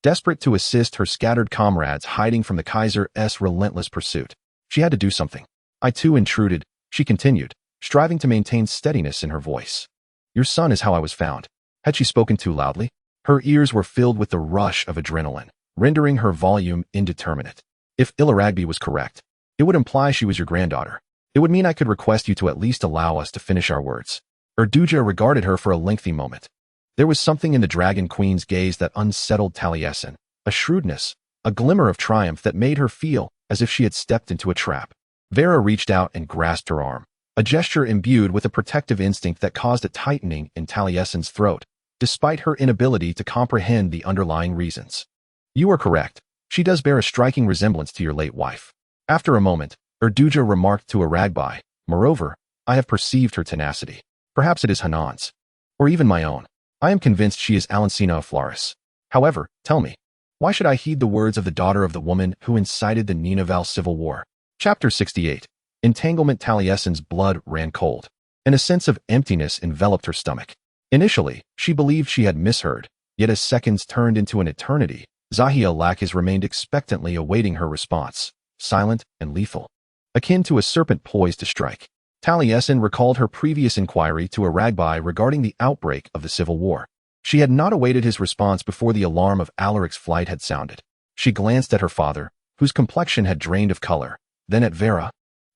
Desperate to assist her scattered comrades hiding from the Kaiser's relentless pursuit, she had to do something. "I too intruded," she continued, striving to maintain steadiness in her voice. "Your son is how I was found." Had she spoken too loudly? Her ears were filled with the rush of adrenaline, rendering her volume indeterminate. If Alaric was correct, it would imply she was your granddaughter. It would mean I could request you to at least allow us to finish our words. Erduja regarded her for a lengthy moment. There was something in the Dragon Queen's gaze that unsettled Talasin, a shrewdness, a glimmer of triumph that made her feel as if she had stepped into a trap. Vera reached out and grasped her arm, a gesture imbued with a protective instinct that caused a tightening in Talasin's throat, despite her inability to comprehend the underlying reasons. "You are correct. She does bear a striking resemblance to your late wife." After a moment, Erduja remarked to Aragbai, "Moreover, I have perceived her tenacity. Perhaps it is Hanan's, or even my own." I am convinced she is Alensina of Flaris. However, tell me, why should I heed the words of the daughter of the woman who incited the Ninavarr civil war? Chapter 68. Entanglement. Taliesin's blood ran cold, and a sense of emptiness enveloped her stomach. Initially, she believed she had misheard, yet as seconds turned into an eternity, Zahia Lakis remained expectantly awaiting her response, silent and lethal, akin to a serpent poised to strike. Taliesin recalled her previous inquiry to Aragbai regarding the outbreak of the civil war. She had not awaited his response before the alarm of Alaric's flight had sounded. She glanced at her father, whose complexion had drained of color, then at Vera,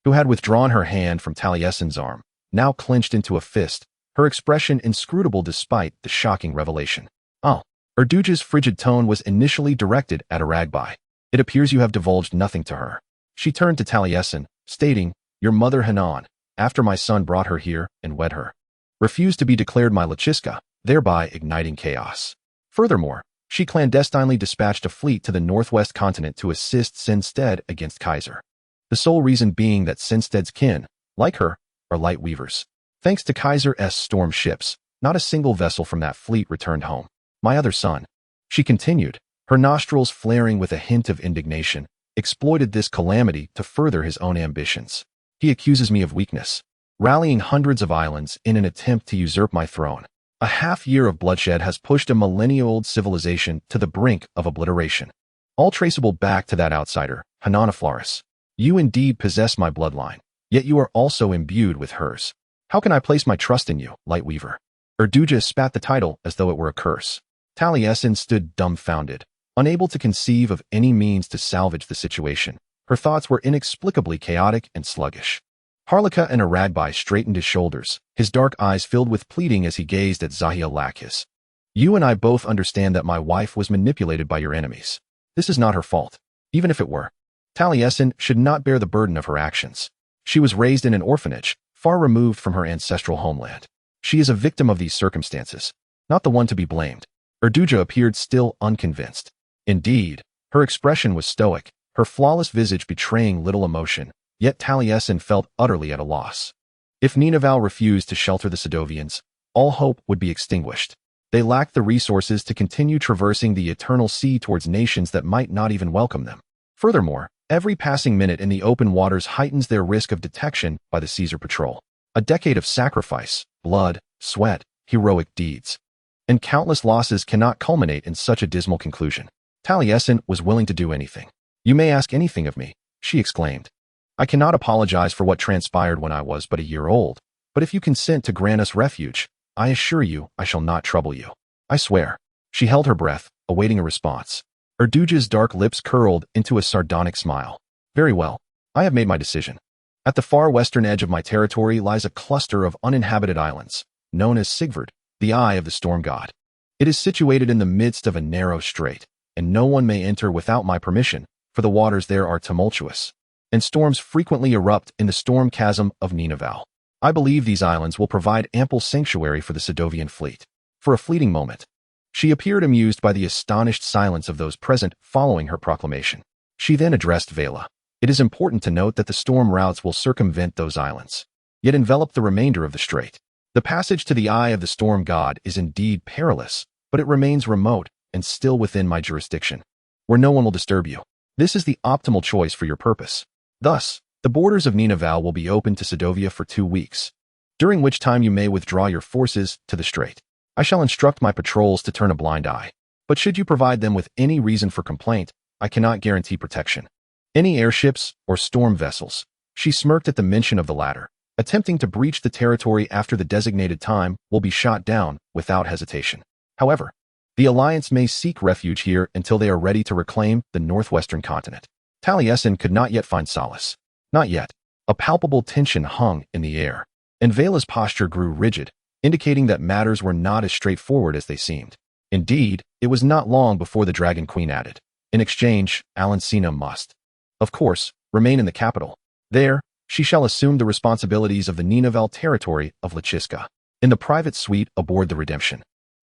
who had withdrawn her hand from Taliesin's arm, now clenched into a fist, her expression inscrutable despite the shocking revelation. Oh. Erduja's frigid tone was initially directed at Aragbai. It appears you have divulged nothing to her. She turned to Taliesin, stating, your mother Hanan, after my son brought her here and wed her, refused to be declared my Lachiska, thereby igniting chaos. Furthermore, she clandestinely dispatched a fleet to the northwest continent to assist Sinstead against Kaiser. The sole reason being that Sinstead's kin, like her, are light weavers. Thanks to Kaiser's storm ships, not a single vessel from that fleet returned home. My other son, she continued, her nostrils flaring with a hint of indignation, exploited this calamity to further his own ambitions. He accuses me of weakness, rallying hundreds of islands in an attempt to usurp my throne. A half-year of bloodshed has pushed a millennia-old civilization to the brink of obliteration. All traceable back to that outsider, Hanan of Flaris. You indeed possess my bloodline, yet you are also imbued with hers. How can I place my trust in you, Lightweaver? Erduja spat the title as though it were a curse. Taliesin stood dumbfounded, unable to conceive of any means to salvage the situation. Her thoughts were inexplicably chaotic and sluggish. Harlika and Aragbai straightened his shoulders, his dark eyes filled with pleading as he gazed at Zahia Lakis. You and I both understand that my wife was manipulated by your enemies. This is not her fault, even if it were. Taliesin should not bear the burden of her actions. She was raised in an orphanage, far removed from her ancestral homeland. She is a victim of these circumstances, not the one to be blamed. Erduja appeared still unconvinced. Indeed, her expression was stoic, her flawless visage betraying little emotion, yet Taliesin felt utterly at a loss. If Ninavarr refused to shelter the Sedovians, all hope would be extinguished. They lacked the resources to continue traversing the eternal sea towards nations that might not even welcome them. Furthermore, every passing minute in the open waters heightens their risk of detection by the Caesar patrol. A decade of sacrifice, blood, sweat, heroic deeds, and countless losses cannot culminate in such a dismal conclusion. Taliesin was willing to do anything. You may ask anything of me, she exclaimed. I cannot apologize for what transpired when I was but a year old, but if you consent to grant us refuge, I assure you I shall not trouble you. I swear. She held her breath, awaiting a response. Erduja's dark lips curled into a sardonic smile. Very well. I have made my decision. At the far western edge of my territory lies a cluster of uninhabited islands, known as Sigvard, the Eye of the Storm God. It is situated in the midst of a narrow strait, and no one may enter without my permission, for the waters there are tumultuous, and storms frequently erupt in the storm chasm of Ninavarr. I believe these islands will provide ample sanctuary for the Sedovian fleet. For a fleeting moment, she appeared amused by the astonished silence of those present following her proclamation. She then addressed Vela. It is important to note that the storm routes will circumvent those islands, yet envelop the remainder of the strait. The passage to the Eye of the Storm God is indeed perilous, but it remains remote and still within my jurisdiction, where no one will disturb you. This is the optimal choice for your purpose. Thus, the borders of Ninavarr will be open to Sedovia for 2 weeks, during which time you may withdraw your forces to the strait. I shall instruct my patrols to turn a blind eye, but should you provide them with any reason for complaint, I cannot guarantee protection. Any airships or storm vessels, she smirked at the mention of the latter, attempting to breach the territory after the designated time will be shot down without hesitation. However, the Alliance may seek refuge here until they are ready to reclaim the northwestern continent. Taliesin could not yet find solace. Not yet. A palpable tension hung in the air, and Vela's posture grew rigid, indicating that matters were not as straightforward as they seemed. Indeed, it was not long before the Dragon Queen added, in exchange, Alensina must, of course, remain in the capital. There, she shall assume the responsibilities of the Ninavarr territory of Lachiska, in the private suite aboard the Redemption,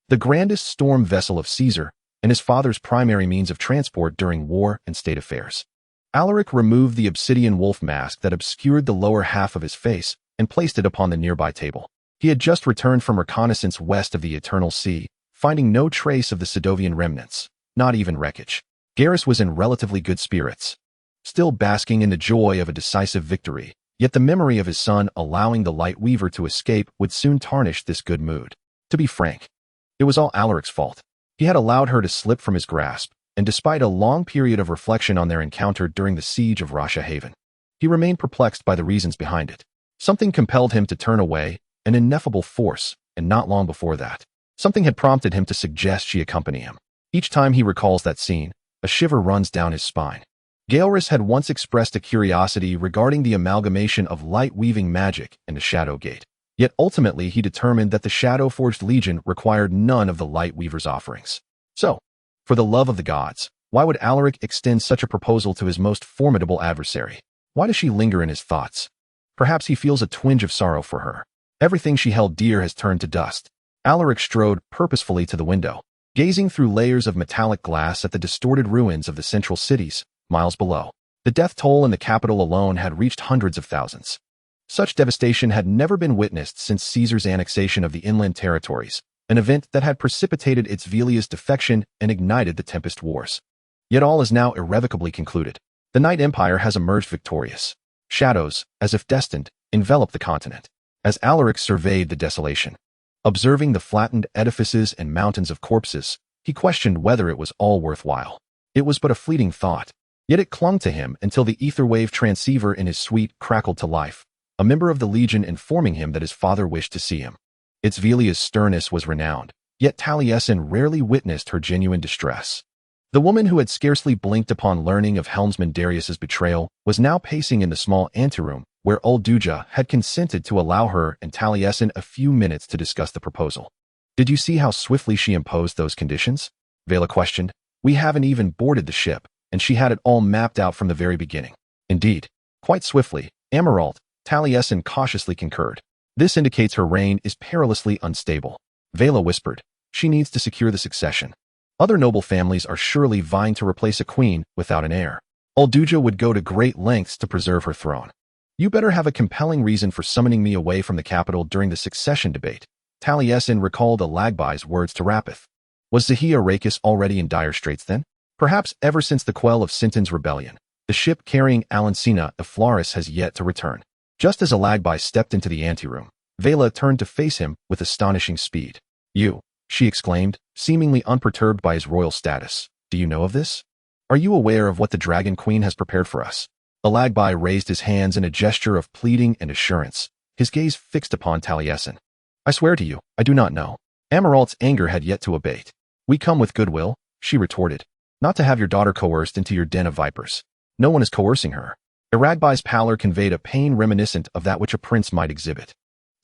the grandest storm vessel of Caesar and his father's primary means of transport during war and state affairs. Alaric removed the obsidian wolf mask that obscured the lower half of his face and placed it upon the nearby table. He had just returned from reconnaissance west of the Eternal Sea, finding no trace of the Sedovian remnants, not even wreckage. Garrus was in relatively good spirits, still basking in the joy of a decisive victory, yet the memory of his son allowing the Light Weaver to escape would soon tarnish this good mood. To be frank, it was all Alaric's fault. He had allowed her to slip from his grasp, and despite a long period of reflection on their encounter during the siege of Rasha Haven, he remained perplexed by the reasons behind it. Something compelled him to turn away, an ineffable force, and not long before that, something had prompted him to suggest she accompany him. Each time he recalls that scene, a shiver runs down his spine. Galrus had once expressed a curiosity regarding the amalgamation of light-weaving magic and the Shadow Gate, yet ultimately he determined that the Shadow-Forged Legion required none of the Light Weaver's offerings. So, for the love of the gods, why would Alaric extend such a proposal to his most formidable adversary? Why does she linger in his thoughts? Perhaps he feels a twinge of sorrow for her. Everything she held dear has turned to dust. Alaric strode purposefully to the window, gazing through layers of metallic glass at the distorted ruins of the central cities, miles below. The death toll in the capital alone had reached hundreds of thousands. Such devastation had never been witnessed since Caesar's annexation of the inland territories, an event that had precipitated its Velia's defection and ignited the Tempest Wars. Yet all is now irrevocably concluded. The Night Empire has emerged victorious. Shadows, as if destined, enveloped the continent. As Alaric surveyed the desolation, observing the flattened edifices and mountains of corpses, he questioned whether it was all worthwhile. It was but a fleeting thought, yet it clung to him until the etherwave transceiver in his suite crackled to life, a member of the Legion informing him that his father wished to see him. Its Velia's sternness was renowned, yet Taliesin rarely witnessed her genuine distress. The woman who had scarcely blinked upon learning of helmsman Darius's betrayal was now pacing in the small anteroom where old Duja had consented to allow her and Taliesin a few minutes to discuss the proposal. "Did you see how swiftly she imposed those conditions?" Vela questioned. "We haven't even boarded the ship, and she had it all mapped out from the very beginning." "Indeed, quite swiftly, Amaralt," Taliesin cautiously concurred. "This indicates her reign is perilously unstable." Vela whispered. "She needs to secure the succession. Other noble families are surely vying to replace a queen without an heir. Old Duja would go to great lengths to preserve her throne. You better have a compelling reason for summoning me away from the capital during the succession debate." Taliesin recalled Alagbai's words to Rapith. Was Zahia Rakis already in dire straits then? Perhaps ever since the quell of Sinton's rebellion, the ship carrying Alancina Eflaris has yet to return. Just as Alagbai stepped into the anteroom, Vela turned to face him with astonishing speed. "You," she exclaimed, seemingly unperturbed by his royal status. "Do you know of this? Are you aware of what the Dragon Queen has prepared for us?" Alagbai raised his hands in a gesture of pleading and assurance, his gaze fixed upon Taliesin. "I swear to you, I do not know." Amaralt's anger had yet to abate. "We come with goodwill," she retorted, "not to have your daughter coerced into your den of vipers. No one is coercing her." Aragbai's pallor conveyed a pain reminiscent of that which a prince might exhibit.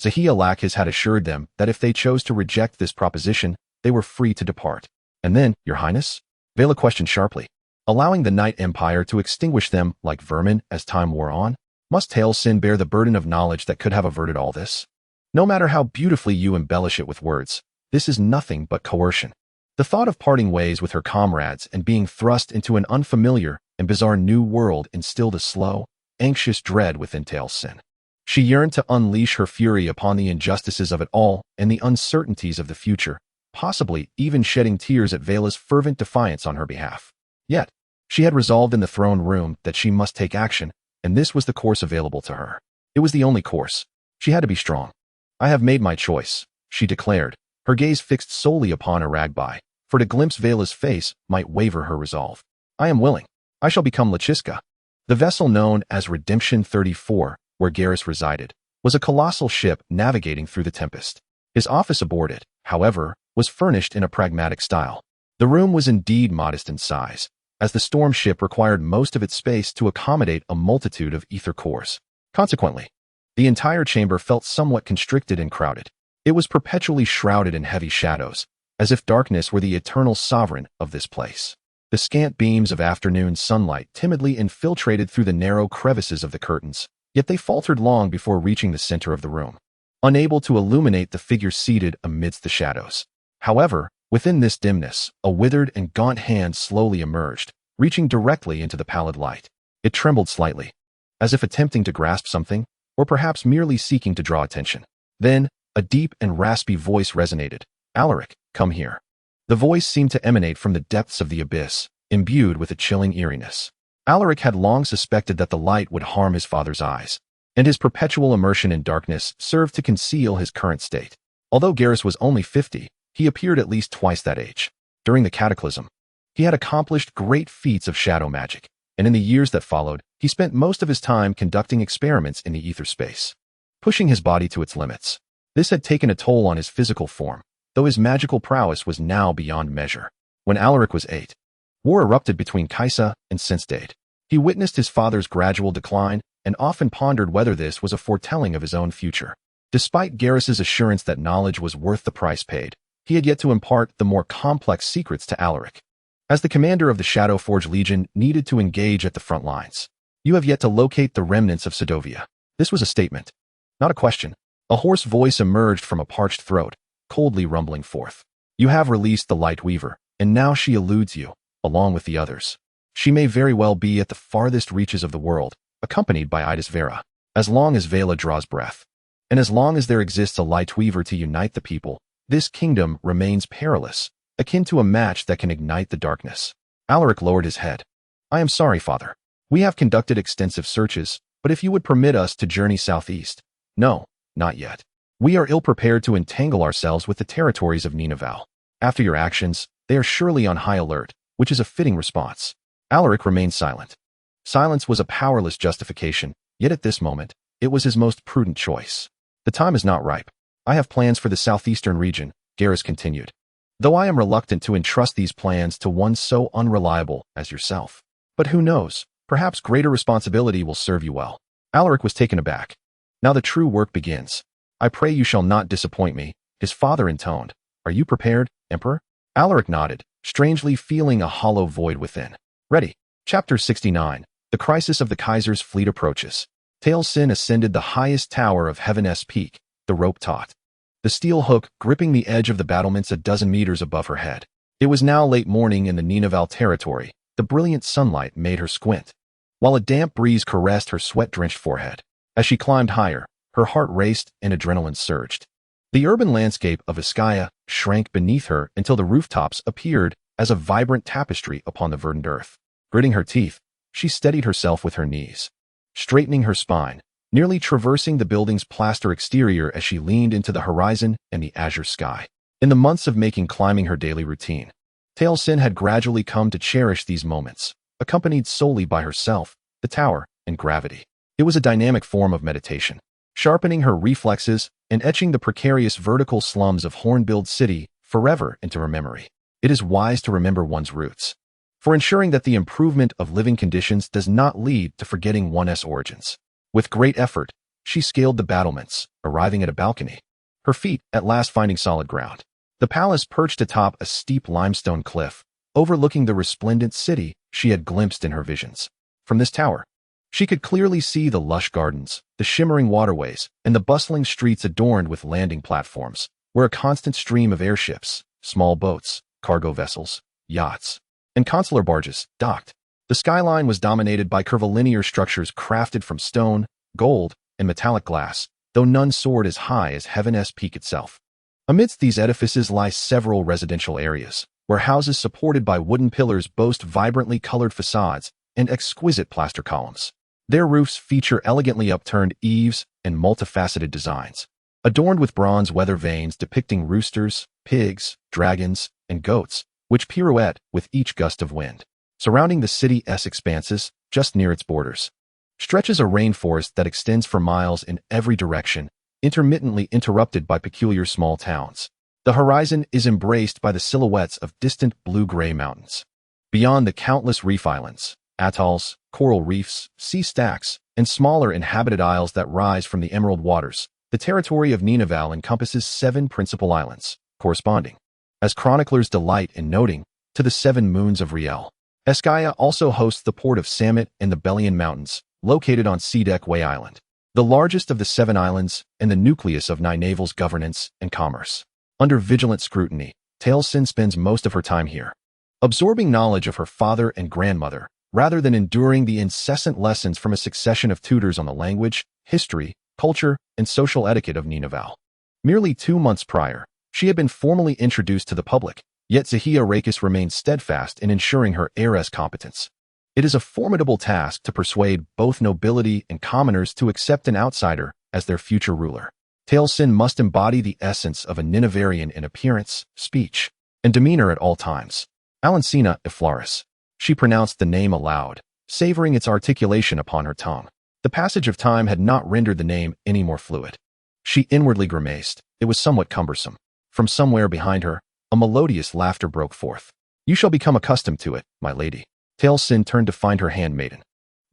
Zahia Lakis had assured them that if they chose to reject this proposition, they were free to depart. "And then, your highness?" Vela questioned sharply. "Allowing the Night Empire to extinguish them like vermin as time wore on? Must Talasin bear the burden of knowledge that could have averted all this? No matter how beautifully you embellish it with words, this is nothing but coercion." The thought of parting ways with her comrades and being thrust into an unfamiliar and bizarre new world instilled a slow, anxious dread within Talasin. She yearned to unleash her fury upon the injustices of it all and the uncertainties of the future, possibly even shedding tears at Vela's fervent defiance on her behalf. Yet, she had resolved in the throne room that she must take action, and this was the course available to her. It was the only course. She had to be strong. "I have made my choice," she declared, her gaze fixed solely upon Aragbai, for to glimpse Vela's face might waver her resolve. "I am willing. I shall become Lachiska." The vessel known as Redemption 34, where Garrus resided, was a colossal ship navigating through the tempest. His office aboard it, however, was furnished in a pragmatic style. The room was indeed modest in size, as the storm ship required most of its space to accommodate a multitude of ether cores. Consequently, the entire chamber felt somewhat constricted and crowded. It was perpetually shrouded in heavy shadows, as if darkness were the eternal sovereign of this place. The scant beams of afternoon sunlight timidly infiltrated through the narrow crevices of the curtains, yet they faltered long before reaching the center of the room, unable to illuminate the figure seated amidst the shadows. However, within this dimness, a withered and gaunt hand slowly emerged, reaching directly into the pallid light. It trembled slightly, as if attempting to grasp something, or perhaps merely seeking to draw attention. Then, A deep and raspy voice resonated. Alaric, come here. The voice seemed to emanate from the depths of the abyss, imbued with a chilling eeriness. Alaric had long suspected that the light would harm his father's eyes, and his perpetual immersion in darkness served to conceal his current state. Although Garrus was only 50, he appeared at least twice that age. During the cataclysm, he had accomplished great feats of shadow magic, and in the years that followed, he spent most of his time conducting experiments in the ether space, pushing his body to its limits. This had taken a toll on his physical form, though his magical prowess was now beyond measure. When Alaric was 8, war erupted between Kaisa and Sinstade. He witnessed his father's gradual decline and often pondered whether this was a foretelling of his own future. Despite Garrus's assurance that knowledge was worth the price paid, he had yet to impart the more complex secrets to Alaric. As the commander of the Shadowforge Legion needed to engage at the front lines, you have yet to locate the remnants of Sedovia. This was a statement, not a question. A hoarse voice emerged from a parched throat, coldly rumbling forth. You have released the Light Weaver, and now she eludes you, along with the others. She may very well be at the farthest reaches of the world, accompanied by Idis Vera. As long as Vela draws breath, and as long as there exists a Light Weaver to unite the people, this kingdom remains perilous, akin to a match that can ignite the darkness. Alaric lowered his head. I am sorry, father. We have conducted extensive searches, but if you would permit us to journey southeast. No, not yet. We are ill-prepared to entangle ourselves with the territories of Ninavarr. After your actions, they are surely on high alert, which is a fitting response. Alaric remained silent. Silence was a powerless justification, yet at this moment, it was his most prudent choice. The time is not ripe. I have plans for the southeastern region, Garrus continued, though I am reluctant to entrust these plans to one so unreliable as yourself. But who knows, perhaps greater responsibility will serve you well. Alaric was taken aback. Now the true work begins. I pray you shall not disappoint me, his father intoned. Are you prepared, Emperor? Alaric nodded, strangely feeling a hollow void within. Ready. Chapter 69. The crisis of the Kaiser's fleet approaches. Talasin ascended the highest tower of Heaven's Peak, the rope taut, the steel hook gripping the edge of the battlements a dozen meters above her head. It was now late morning in the Ninavarr territory. The brilliant sunlight made her squint, while a damp breeze caressed her sweat-drenched forehead. As she climbed higher, her heart raced and adrenaline surged. The urban landscape of Iskaya shrank beneath her until the rooftops appeared as a vibrant tapestry upon the verdant earth. Gritting her teeth, she steadied herself with her knees, straightening her spine, nearly traversing the building's plaster exterior as she leaned into the horizon and the azure sky. In the months of making climbing her daily routine, Talasin had gradually come to cherish these moments, accompanied solely by herself, the tower, and gravity. It was a dynamic form of meditation, sharpening her reflexes and etching the precarious vertical slums of Hornbuild City forever into her memory. It is wise to remember one's roots, for ensuring that the improvement of living conditions does not lead to forgetting one's origins. With great effort, she scaled the battlements, arriving at a balcony, her feet at last finding solid ground. The palace perched atop a steep limestone cliff, overlooking the resplendent city she had glimpsed in her visions. From this tower, she could clearly see the lush gardens, the shimmering waterways, and the bustling streets adorned with landing platforms, where a constant stream of airships, small boats, cargo vessels, yachts, and consular barges docked. The skyline was dominated by curvilinear structures crafted from stone, gold, and metallic glass, though none soared as high as Heaven's Peak itself. Amidst these edifices lie several residential areas, where houses supported by wooden pillars boast vibrantly colored facades and exquisite plaster columns. Their roofs feature elegantly upturned eaves and multifaceted designs, adorned with bronze weather vanes depicting roosters, pigs, dragons, and goats, which pirouette with each gust of wind. Surrounding the city's expanses, just near its borders, stretches a rainforest that extends for miles in every direction, intermittently interrupted by peculiar small towns. The horizon is embraced by the silhouettes of distant blue-gray mountains. Beyond the countless reef islands, atolls, coral reefs, sea stacks, and smaller inhabited isles that rise from the emerald waters, the territory of Ninavarr encompasses 7 principal islands, corresponding, as chroniclers delight in noting, to the 7 moons of Riel. Iskaya also hosts the port of Samet and the Belian Mountains, located on Seedek Way Island, the largest of the 7 islands and the nucleus of Ninavarr's governance and commerce. Under vigilant scrutiny, Talasin spends most of her time here, absorbing knowledge of her father and grandmother, rather than enduring the incessant lessons from a succession of tutors on the language, history, culture, and social etiquette of Ninavarr. Merely 2 months prior, she had been formally introduced to the public, yet Zahia Rakis remained steadfast in ensuring her heiress competence. It is a formidable task to persuade both nobility and commoners to accept an outsider as their future ruler. Talasin must embody the essence of a Ninavarrian in appearance, speech, and demeanor at all times. Alancina Iflaris. She pronounced the name aloud, savoring its articulation upon her tongue. The passage of time had not rendered the name any more fluid. She inwardly grimaced. It was somewhat cumbersome. From somewhere behind her, a melodious laughter broke forth. You shall become accustomed to it, my lady. Talasin turned to find her handmaiden.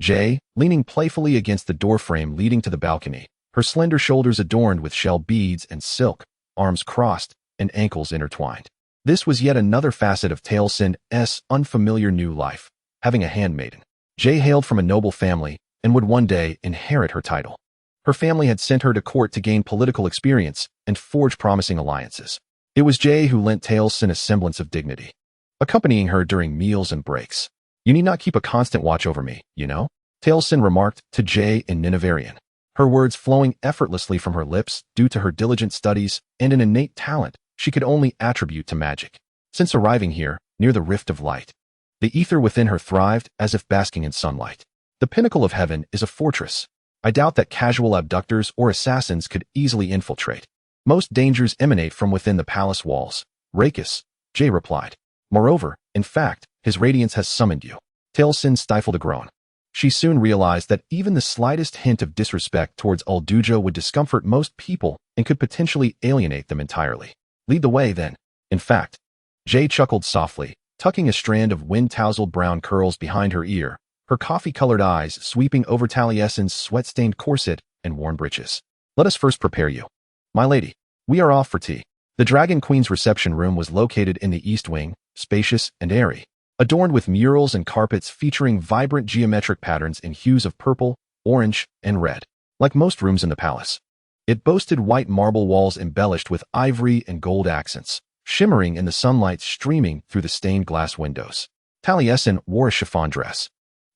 Jay, leaning playfully against the doorframe leading to the balcony, her slender shoulders adorned with shell beads and silk, arms crossed, and ankles intertwined. This was yet another facet of Talasin's unfamiliar new life, having a handmaiden. Jay hailed from a noble family and would one day inherit her title. Her family had sent her to court to gain political experience and forge promising alliances. It was Jay who lent Talasin a semblance of dignity, accompanying her during meals and breaks. You need not keep a constant watch over me, you know? Talasin remarked to Jay in Ninavarrian, her words flowing effortlessly from her lips due to her diligent studies and an innate talent she could only attribute to magic. Since arriving here, near the Rift of Light, the ether within her thrived as if basking in sunlight. The pinnacle of heaven is a fortress. I doubt that casual abductors or assassins could easily infiltrate. Most dangers emanate from within the palace walls. Rakis, Jay replied. Moreover, in fact, his radiance has summoned you. Talasin stifled a groan. She soon realized that even the slightest hint of disrespect towards Ulduja would discomfort most people and could potentially alienate them entirely. Lead the way, then. In fact, Jay chuckled softly, tucking a strand of wind-tousled brown curls behind her ear, her coffee-colored eyes sweeping over Taliesin's sweat-stained corset and worn breeches. Let us first prepare you. My lady, we are off for tea. The Dragon Queen's reception room was located in the East Wing, spacious and airy, adorned with murals and carpets featuring vibrant geometric patterns in hues of purple, orange, and red. Like most rooms in the palace, it boasted white marble walls embellished with ivory and gold accents, shimmering in the sunlight streaming through the stained glass windows. Taliesin wore a chiffon dress,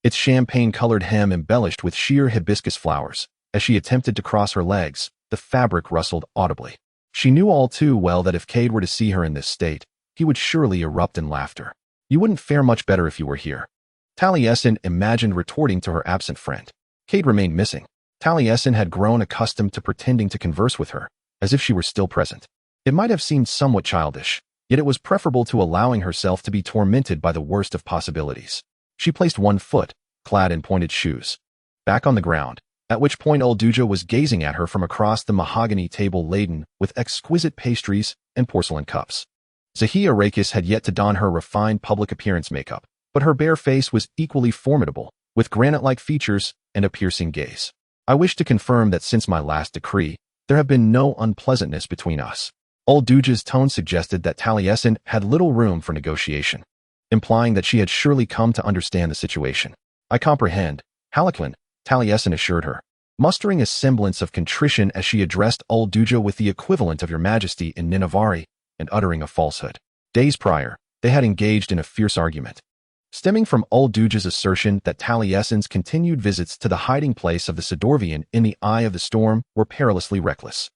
its champagne-colored hem embellished with sheer hibiscus flowers. As she attempted to cross her legs, the fabric rustled audibly. She knew all too well that if Cade were to see her in this state, he would surely erupt in laughter. You wouldn't fare much better if you were here. Taliesin imagined retorting to her absent friend. Cade remained missing. Taliesin had grown accustomed to pretending to converse with her, as if she were still present. It might have seemed somewhat childish, yet it was preferable to allowing herself to be tormented by the worst of possibilities. She placed one foot, clad in pointed shoes, back on the ground, at which point Ulduja was gazing at her from across the mahogany table laden with exquisite pastries and porcelain cups. Zahia Rakis had yet to don her refined public appearance makeup, but her bare face was equally formidable, with granite-like features and a piercing gaze. I wish to confirm that since my last decree, there have been no unpleasantness between us. Ulduja's tone suggested that Taliesin had little room for negotiation, implying that she had surely come to understand the situation. I comprehend, Halaklin, Taliesin assured her, mustering a semblance of contrition as she addressed Ulduja with the equivalent of Your Majesty in Ninavarr and uttering a falsehood. Days prior, they had engaged in a fierce argument, stemming from Ulduja's assertion that Taliesin's continued visits to the hiding place of the Sidorvian in the eye of the storm were perilously reckless.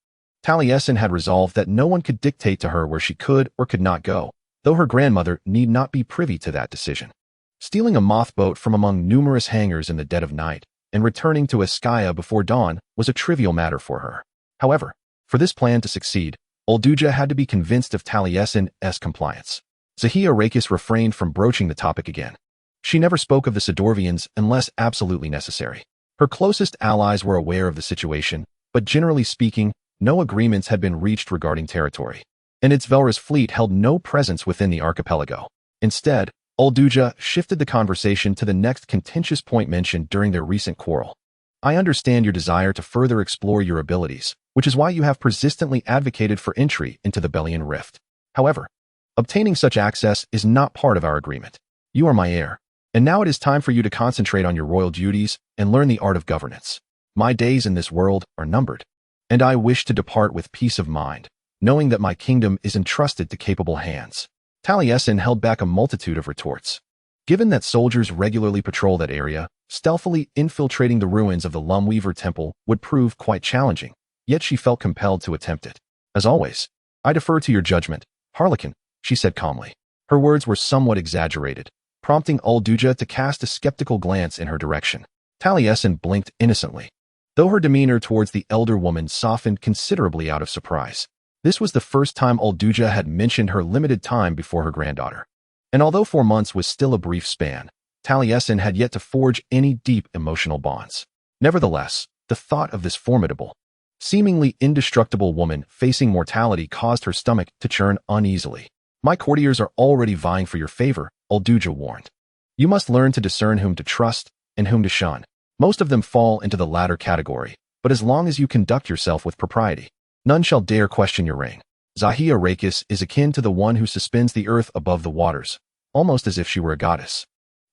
Taliesin had resolved that no one could dictate to her where she could or could not go, though her grandmother need not be privy to that decision. Stealing a moth boat from among numerous hangars in the dead of night and returning to Eskaya before dawn was a trivial matter for her. However, for this plan to succeed, Ulduja had to be convinced of Taliesin's compliance. Zahia Rakis refrained from broaching the topic again. She never spoke of the Sidorvians unless absolutely necessary. Her closest allies were aware of the situation, but generally speaking, no agreements had been reached regarding territory, and its Velra's fleet held no presence within the archipelago. Instead, Ulduja shifted the conversation to the next contentious point mentioned during their recent quarrel. I understand your desire to further explore your abilities, which is why you have persistently advocated for entry into the Belian Rift. However, obtaining such access is not part of our agreement. You are my heir, and now it is time for you to concentrate on your royal duties and learn the art of governance. My days in this world are numbered, and I wish to depart with peace of mind, knowing that my kingdom is entrusted to capable hands. Taliesin held back a multitude of retorts. Given that soldiers regularly patrol that area, stealthily infiltrating the ruins of the Lumweaver Temple would prove quite challenging, yet she felt compelled to attempt it. As always, I defer to your judgment, Harlequin, she said calmly. Her words were somewhat exaggerated, prompting Ulduja to cast a skeptical glance in her direction. Taliesin blinked innocently, though her demeanor towards the elder woman softened considerably out of surprise. This was the first time Ulduja had mentioned her limited time before her granddaughter. And although 4 months was still a brief span, Taliesin had yet to forge any deep emotional bonds. Nevertheless, the thought of this formidable, seemingly indestructible woman facing mortality caused her stomach to churn uneasily. My courtiers are already vying for your favor, Ulduja warned. You must learn to discern whom to trust and whom to shun. Most of them fall into the latter category, but as long as you conduct yourself with propriety, none shall dare question your reign. Zahia Rakis is akin to the one who suspends the earth above the waters, almost as if she were a goddess.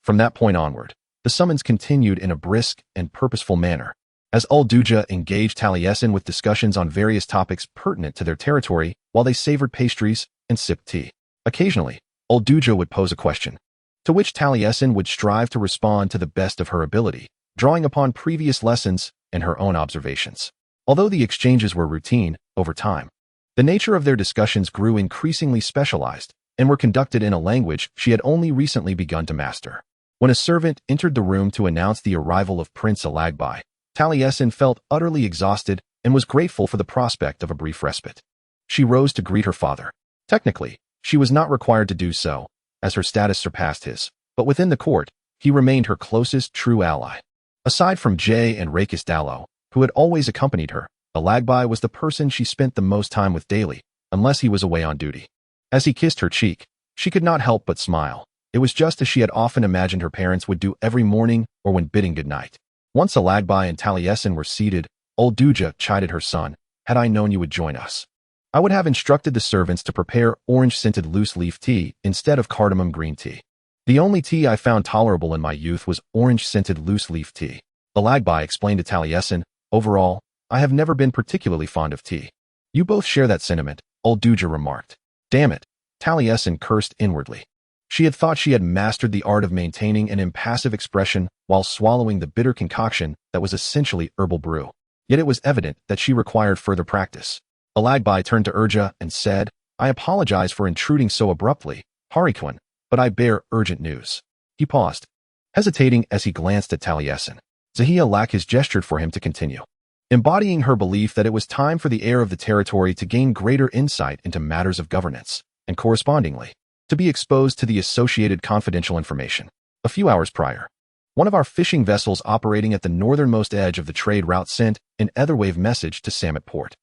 From that point onward, the summons continued in a brisk and purposeful manner, as Ulduja engaged Taliesin with discussions on various topics pertinent to their territory while they savored pastries and sipped tea. Occasionally, Ulduja would pose a question, to which Taliesin would strive to respond to the best of her ability, drawing upon previous lessons and her own observations. Although the exchanges were routine, over time, the nature of their discussions grew increasingly specialized and were conducted in a language she had only recently begun to master. When a servant entered the room to announce the arrival of Prince Alagbai, Taliesin felt utterly exhausted and was grateful for the prospect of a brief respite. She rose to greet her father. Technically, she was not required to do so, as her status surpassed his, but within the court, he remained her closest true ally. Aside from Jay and Rakis Dallo, who had always accompanied her, Alagbai was the person she spent the most time with daily, unless he was away on duty. As he kissed her cheek, she could not help but smile. It was just as she had often imagined her parents would do every morning or when bidding goodnight. Once Alagbai and Taliesin were seated, Ulduja chided her son, "Had I known you would join us, I would have instructed the servants to prepare orange-scented loose-leaf tea instead of cardamom green tea. The only tea I found tolerable in my youth was orange-scented loose-leaf tea." Alagbai explained to Taliesin, "Overall, I have never been particularly fond of tea." "You both share that sentiment," Ulduja remarked. "Damn it," Taliesin cursed inwardly. She had thought she had mastered the art of maintaining an impassive expression while swallowing the bitter concoction that was essentially herbal brew. Yet it was evident that she required further practice. Alagbai turned to Urja and said, "I apologize for intruding so abruptly, Harlequin, but I bear urgent news." He paused, hesitating as he glanced at Taliesin. Zahia Lakis gestured for him to continue, embodying her belief that it was time for the heir of the territory to gain greater insight into matters of governance, and correspondingly, to be exposed to the associated confidential information. A few hours prior, one of our fishing vessels operating at the northernmost edge of the trade route sent an etherwave message to Samet Port.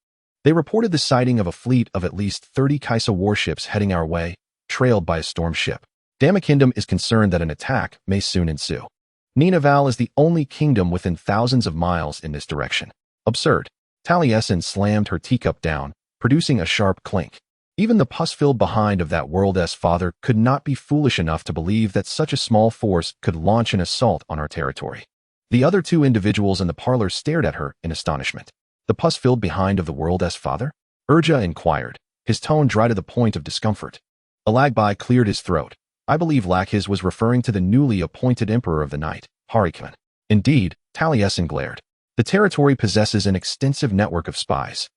They reported the sighting of a fleet of at least 30 Kaisa warships heading our way, trailed by a storm ship. Dama Kingdom is concerned that an attack may soon ensue. Ninavarr is the only kingdom within thousands of miles in this direction. Absurd. Taliesin slammed her teacup down, producing a sharp clink. Even the pus-filled behind of that world's father could not be foolish enough to believe that such a small force could launch an assault on our territory. The other two individuals in the parlor stared at her in astonishment. "The pus-filled behind of the world's father?" Urja inquired, his tone dry to the point of discomfort. Alagbai cleared his throat. "I believe Lakis was referring to the newly appointed emperor of the night, Harlequin." "Indeed," Taliesin glared. "The territory possesses an extensive network of spies,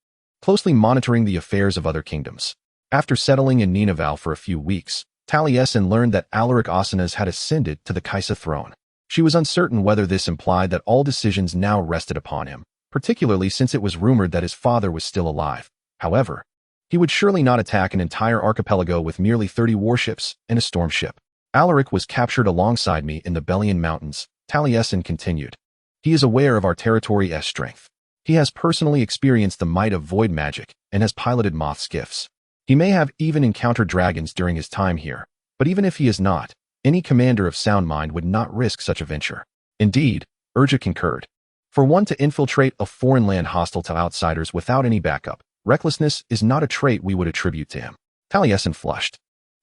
closely monitoring the affairs of other kingdoms." After settling in Ninavarr for a few weeks, Taliesin learned that Alaric Asanas had ascended to the Kaisa throne. She was uncertain whether this implied that all decisions now rested upon him, particularly since it was rumored that his father was still alive. However, he would surely not attack an entire archipelago with merely 30 warships and a storm ship. "Alaric was captured alongside me in the Belian Mountains," Taliesin continued. "He is aware of our territory's strength. He has personally experienced the might of void magic and has piloted moth skiffs. He may have even encountered dragons during his time here, but even if he is not, any commander of sound mind would not risk such a venture." "Indeed," Urja concurred. "For one to infiltrate a foreign land hostile to outsiders without any backup, recklessness is not a trait we would attribute to him." Taliesin flushed.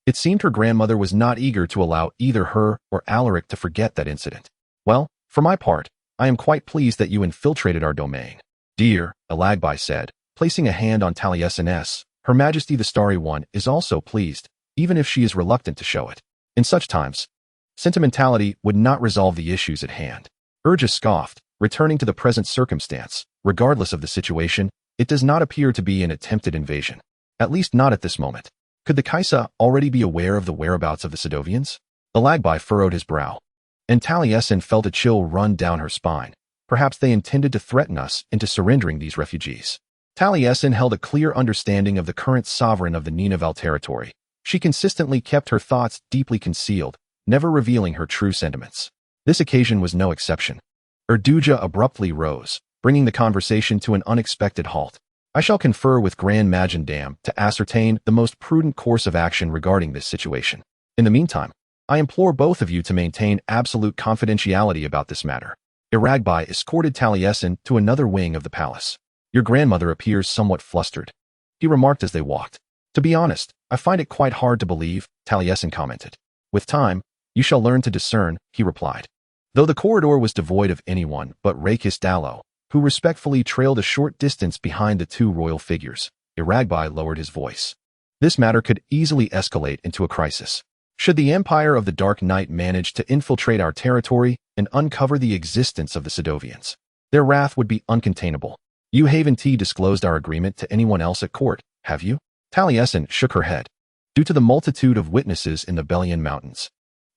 It seemed her grandmother was not eager to allow either her or Alaric to forget that incident. "Well, for my part, I am quite pleased that you infiltrated our domain." "Dear," Alagbai said, placing a hand on Taliesin's, "Her Majesty the Starry One is also pleased, even if she is reluctant to show it. In such times, sentimentality would not resolve the issues at hand." Urja scoffed, returning to the present circumstance. "Regardless of the situation, It does not appear to be an attempted invasion. At least not at this moment. Could the Kaisa already be aware of the whereabouts of the Sedovians? Alagbai furrowed his brow, and Taliesin felt a chill run down her spine. Perhaps they intended to threaten us into surrendering these refugees. Taliesin held a clear understanding of the current sovereign of the Ninavarr territory. She consistently kept her thoughts deeply concealed, never revealing her true sentiments. This occasion was no exception. Erduja abruptly rose, bringing the conversation to an unexpected halt. I shall confer with Grand Majendam to ascertain the most prudent course of action regarding this situation. In the meantime, I implore both of you to maintain absolute confidentiality about this matter. Iragbai escorted Taliesin to another wing of the palace. Your grandmother appears somewhat flustered, he remarked as they walked. To be honest, I find it quite hard to believe, Taliesin commented. With time, you shall learn to discern, he replied. Though the corridor was devoid of anyone but Rakis Dallo, who respectfully trailed a short distance behind the two royal figures, Iragbai lowered his voice. This matter could easily escalate into a crisis. Should the Empire of the Dark Knight manage to infiltrate our territory and uncover the existence of the Sedovians, their wrath would be uncontainable. You haven't disclosed our agreement to anyone else at court, have you? Taliesin shook her head. Due to the multitude of witnesses in the Belian Mountains,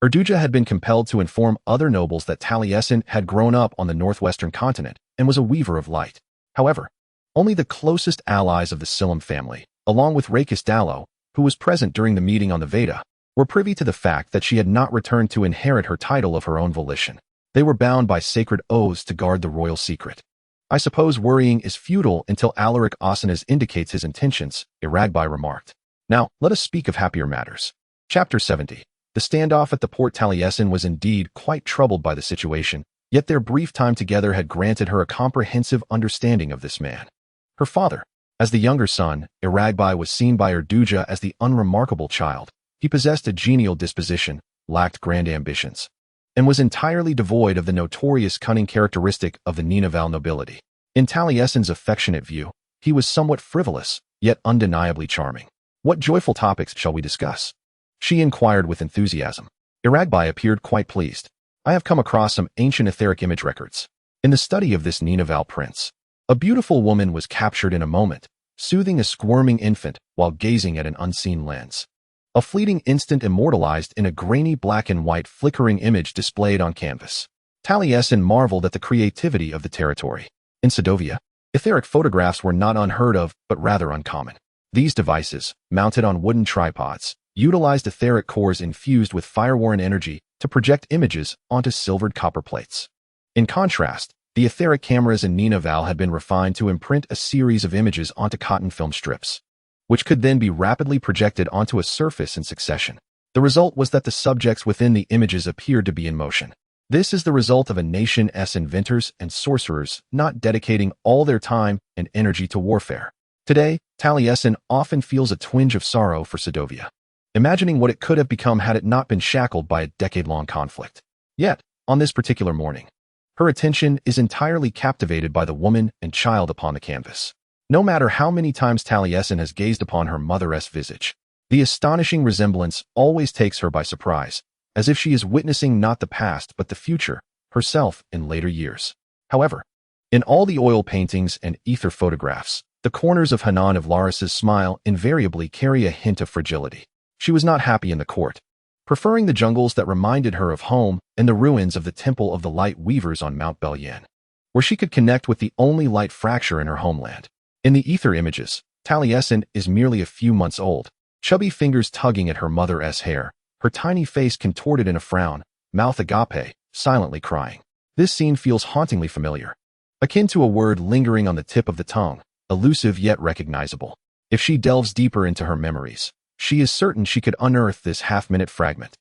Erduja had been compelled to inform other nobles that Taliesin had grown up on the northwestern continent and was a weaver of light. However, only the closest allies of the Silam family, along with Rakis Dallo, who was present during the meeting on the Veda, were privy to the fact that she had not returned to inherit her title of her own volition. They were bound by sacred oaths to guard the royal secret. I suppose worrying is futile until Alaric Asanas indicates his intentions, Iragbai remarked. Now, let us speak of happier matters. Chapter 70. The standoff at the port. Taliesin was indeed quite troubled by the situation, yet their brief time together had granted her a comprehensive understanding of this man. Her father. As the younger son, Iragbai was seen by Erduja as the unremarkable child. He possessed a genial disposition, lacked grand ambitions, and was entirely devoid of the notorious cunning characteristic of the Ninavarr nobility. In Taliesin's affectionate view, he was somewhat frivolous, yet undeniably charming. What joyful topics shall we discuss? She inquired with enthusiasm. Iragbai appeared quite pleased. I have come across some ancient etheric image records. In the study of this Ninavarr prince, a beautiful woman was captured in a moment, soothing a squirming infant while gazing at an unseen lens. A fleeting instant immortalized in a grainy black and white flickering image displayed on canvas. Taliesin marveled at the creativity of the territory. In Sedovia, etheric photographs were not unheard of, but rather uncommon. These devices, mounted on wooden tripods, utilized etheric cores infused with fire-worn energy to project images onto silvered copper plates. In contrast, the etheric cameras in Ninavarr had been refined to imprint a series of images onto cotton film strips, which could then be rapidly projected onto a surface in succession. The result was that the subjects within the images appeared to be in motion. This is the result of a nation's inventors and sorcerers not dedicating all their time and energy to warfare. Today, Taliesin often feels a twinge of sorrow for Sedovia, imagining what it could have become had it not been shackled by a decade-long conflict. Yet, on this particular morning, her attention is entirely captivated by the woman and child upon the canvas. No matter how many times Taliesin has gazed upon her mother's visage, the astonishing resemblance always takes her by surprise, as if she is witnessing not the past but the future, herself in later years. However, in all the oil paintings and ether photographs, the corners of Hanan of Laris's smile invariably carry a hint of fragility. She was not happy in the court, preferring the jungles that reminded her of home and the ruins of the Temple of the Light Weavers on Mount Belian, where she could connect with the only light fracture in her homeland. In the ether images, Taliesin is merely a few months old, chubby fingers tugging at her mother's hair, her tiny face contorted in a frown, mouth agape, silently crying. This scene feels hauntingly familiar, akin to a word lingering on the tip of the tongue, elusive yet recognizable. If she delves deeper into her memories, she is certain she could unearth this half-minute fragment,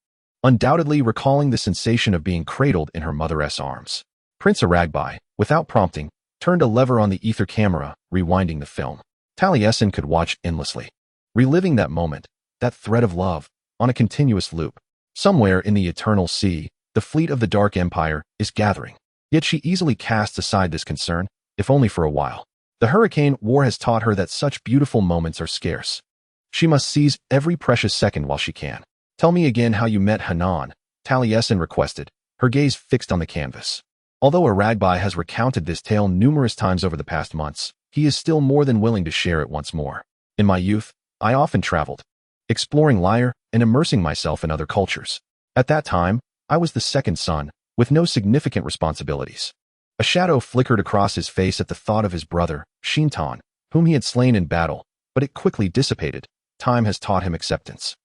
undoubtedly recalling the sensation of being cradled in her mother's arms. Prince Iragbai, without prompting, turned a lever on the ether camera, rewinding the film. Taliesin could watch endlessly, reliving that moment, that thread of love, on a continuous loop. Somewhere in the eternal sea, the fleet of the Dark Empire is gathering. Yet she easily casts aside this concern, if only for a while. The hurricane war has taught her that such beautiful moments are scarce. She must seize every precious second while she can. Tell me again how you met Hanan, Taliesin requested, her gaze fixed on the canvas. Although Iragbai has recounted this tale numerous times over the past months, he is still more than willing to share it once more. In my youth, I often traveled, exploring Lyre and immersing myself in other cultures. At that time, I was the second son, with no significant responsibilities. A shadow flickered across his face at the thought of his brother, Shintan, whom he had slain in battle, but it quickly dissipated. Time has taught him acceptance.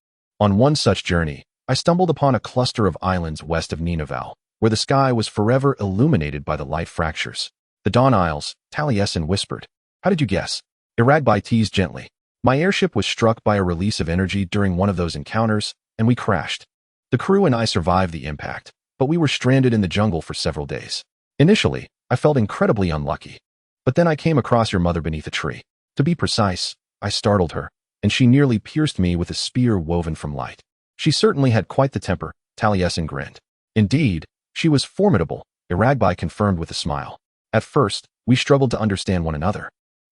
On one such journey, I stumbled upon a cluster of islands west of Ninavarr, where the sky was forever illuminated by the light fractures. The Dawn Isles, Taliesin whispered. How did you guess? Iragbai teased gently. My airship was struck by a release of energy during one of those encounters, and we crashed. The crew and I survived the impact, but we were stranded in the jungle for several days. Initially, I felt incredibly unlucky. But then I came across your mother beneath a tree. To be precise, I startled her, and she nearly pierced me with a spear woven from light. She certainly had quite the temper, Taliesin grinned. Indeed, she was formidable, Iragbai confirmed with a smile. At first, we struggled to understand one another.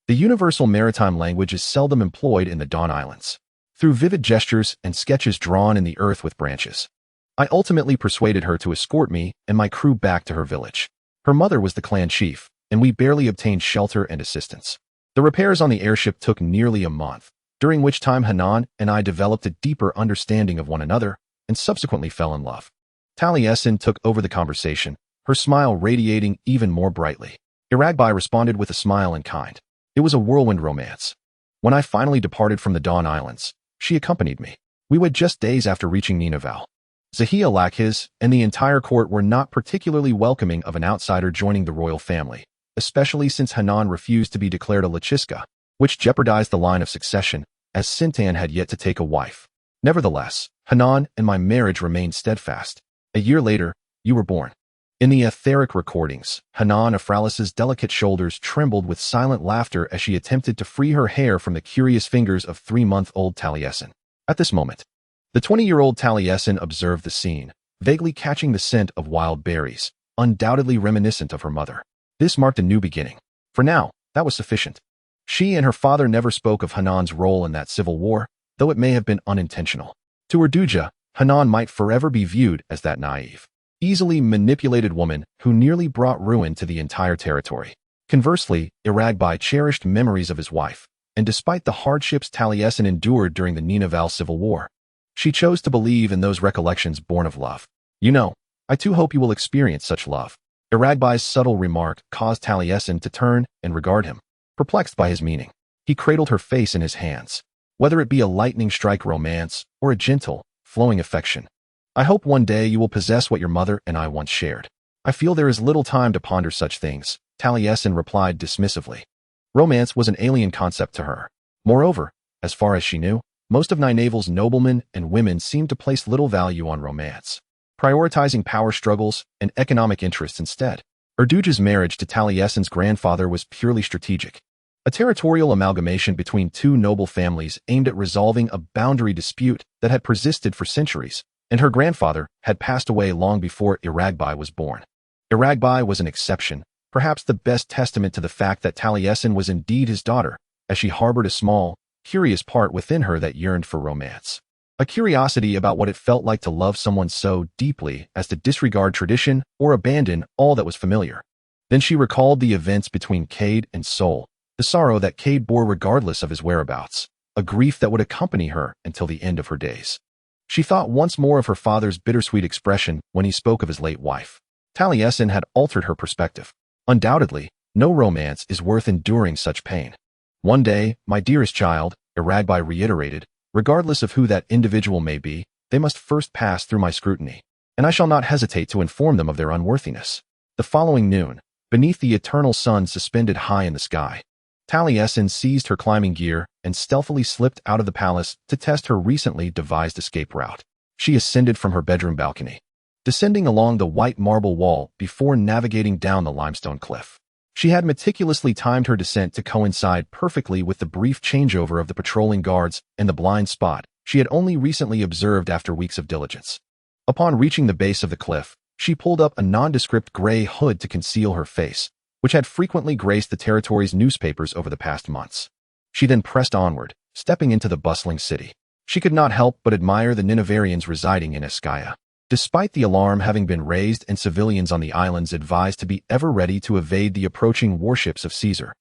The universal maritime language is seldom employed in the Dawn Islands. Through vivid gestures and sketches drawn in the earth with branches, I ultimately persuaded her to escort me and my crew back to her village. Her mother was the clan chief, and we barely obtained shelter and assistance. The repairs on the airship took nearly a month, during which time Hanan and I developed a deeper understanding of one another and subsequently fell in love. Taliesin took over the conversation, her smile radiating even more brightly. Iragbai responded with a smile in kind. It was a whirlwind romance. When I finally departed from the Dawn Islands, she accompanied me. We wed just days after reaching Ninavarr. Zahia Lakhis and the entire court were not particularly welcoming of an outsider joining the royal family, especially since Hanan refused to be declared a Lachiska, which jeopardized the line of succession, as Sintan had yet to take a wife. Nevertheless, Hanan and my marriage remained steadfast. A year later, you were born. In the etheric recordings, Hanan Afralis's delicate shoulders trembled with silent laughter as she attempted to free her hair from the curious fingers of 3-month-old Taliesin. At this moment, the 20-year-old Taliesin observed the scene, vaguely catching the scent of wild berries, undoubtedly reminiscent of her mother. This marked a new beginning. For now, that was sufficient. She and her father never spoke of Hanan's role in that civil war, though it may have been unintentional. To Urduja, Hanan might forever be viewed as that naive, easily manipulated woman who nearly brought ruin to the entire territory. Conversely, Iragbai cherished memories of his wife, and despite the hardships Taliesin endured during the Ninavarr civil war, she chose to believe in those recollections born of love. You know, I too hope you will experience such love. Iragbai's subtle remark caused Taliesin to turn and regard him, perplexed by his meaning. He cradled her face in his hands, whether it be a lightning strike romance or a gentle, flowing affection. I hope one day you will possess what your mother and I once shared. I feel there is little time to ponder such things, Taliesin replied dismissively. Romance was an alien concept to her. Moreover, as far as she knew, most of Ninavarr's noblemen and women seemed to place little value on romance, prioritizing power struggles and economic interests instead. Urduja's marriage to Taliesin's grandfather was purely strategic, a territorial amalgamation between two noble families aimed at resolving a boundary dispute that had persisted for centuries, and her grandfather had passed away long before Iragbai was born. Iragbai was an exception, perhaps the best testament to the fact that Taliesin was indeed his daughter, as she harbored a small, curious part within her that yearned for romance. A curiosity about what it felt like to love someone so deeply as to disregard tradition or abandon all that was familiar. Then she recalled the events between Cade and Sol, the sorrow that Cade bore regardless of his whereabouts, a grief that would accompany her until the end of her days. She thought once more of her father's bittersweet expression when he spoke of his late wife. Taliesin had altered her perspective. Undoubtedly, no romance is worth enduring such pain. One day, my dearest child, Iragbai reiterated, regardless of who that individual may be, they must first pass through my scrutiny, and I shall not hesitate to inform them of their unworthiness. The following noon, beneath the eternal sun suspended high in the sky, Taliesin seized her climbing gear and stealthily slipped out of the palace to test her recently devised escape route. She ascended from her bedroom balcony, descending along the white marble wall before navigating down the limestone cliff. She had meticulously timed her descent to coincide perfectly with the brief changeover of the patrolling guards and the blind spot she had only recently observed after weeks of diligence. Upon reaching the base of the cliff, she pulled up a nondescript gray hood to conceal her face, which had frequently graced the territory's newspapers over the past months. She then pressed onward, stepping into the bustling city. She could not help but admire the Ninavarrians residing in Eskaya. Despite the alarm having been raised and civilians on the islands advised to be ever ready to evade the approaching warships of Caesar,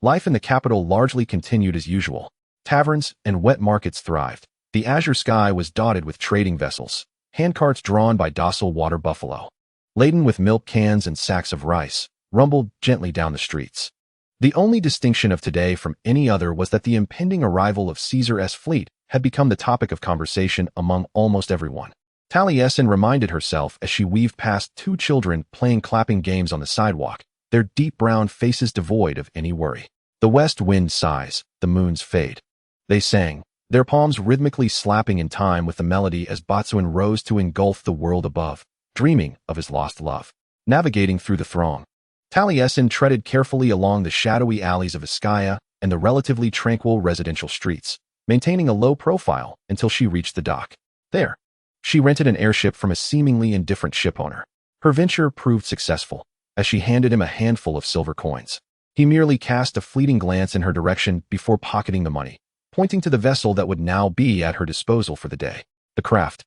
Life in the capital largely continued as usual. Taverns and wet markets thrived. The azure sky was dotted with trading vessels, handcarts drawn by docile water buffalo, laden with milk cans and sacks of rice, rumbled gently down the streets. The only distinction of today from any other was that the impending arrival of Caesar's fleet had become the topic of conversation among almost everyone. Taliesin reminded herself as she weaved past two children playing clapping games on the sidewalk, their deep brown faces devoid of any worry. The west wind sighs, the moons fade. They sang, their palms rhythmically slapping in time with the melody as Botsuin rose to engulf the world above, dreaming of his lost love. Navigating through the throng, Taliesin treaded carefully along the shadowy alleys of Ischia and the relatively tranquil residential streets, maintaining a low profile until she reached the dock. There, she rented an airship from a seemingly indifferent shipowner. Her venture proved successful, as she handed him a handful of silver coins. He merely cast a fleeting glance in her direction before pocketing the money, pointing to the vessel that would now be at her disposal for the day. The craft,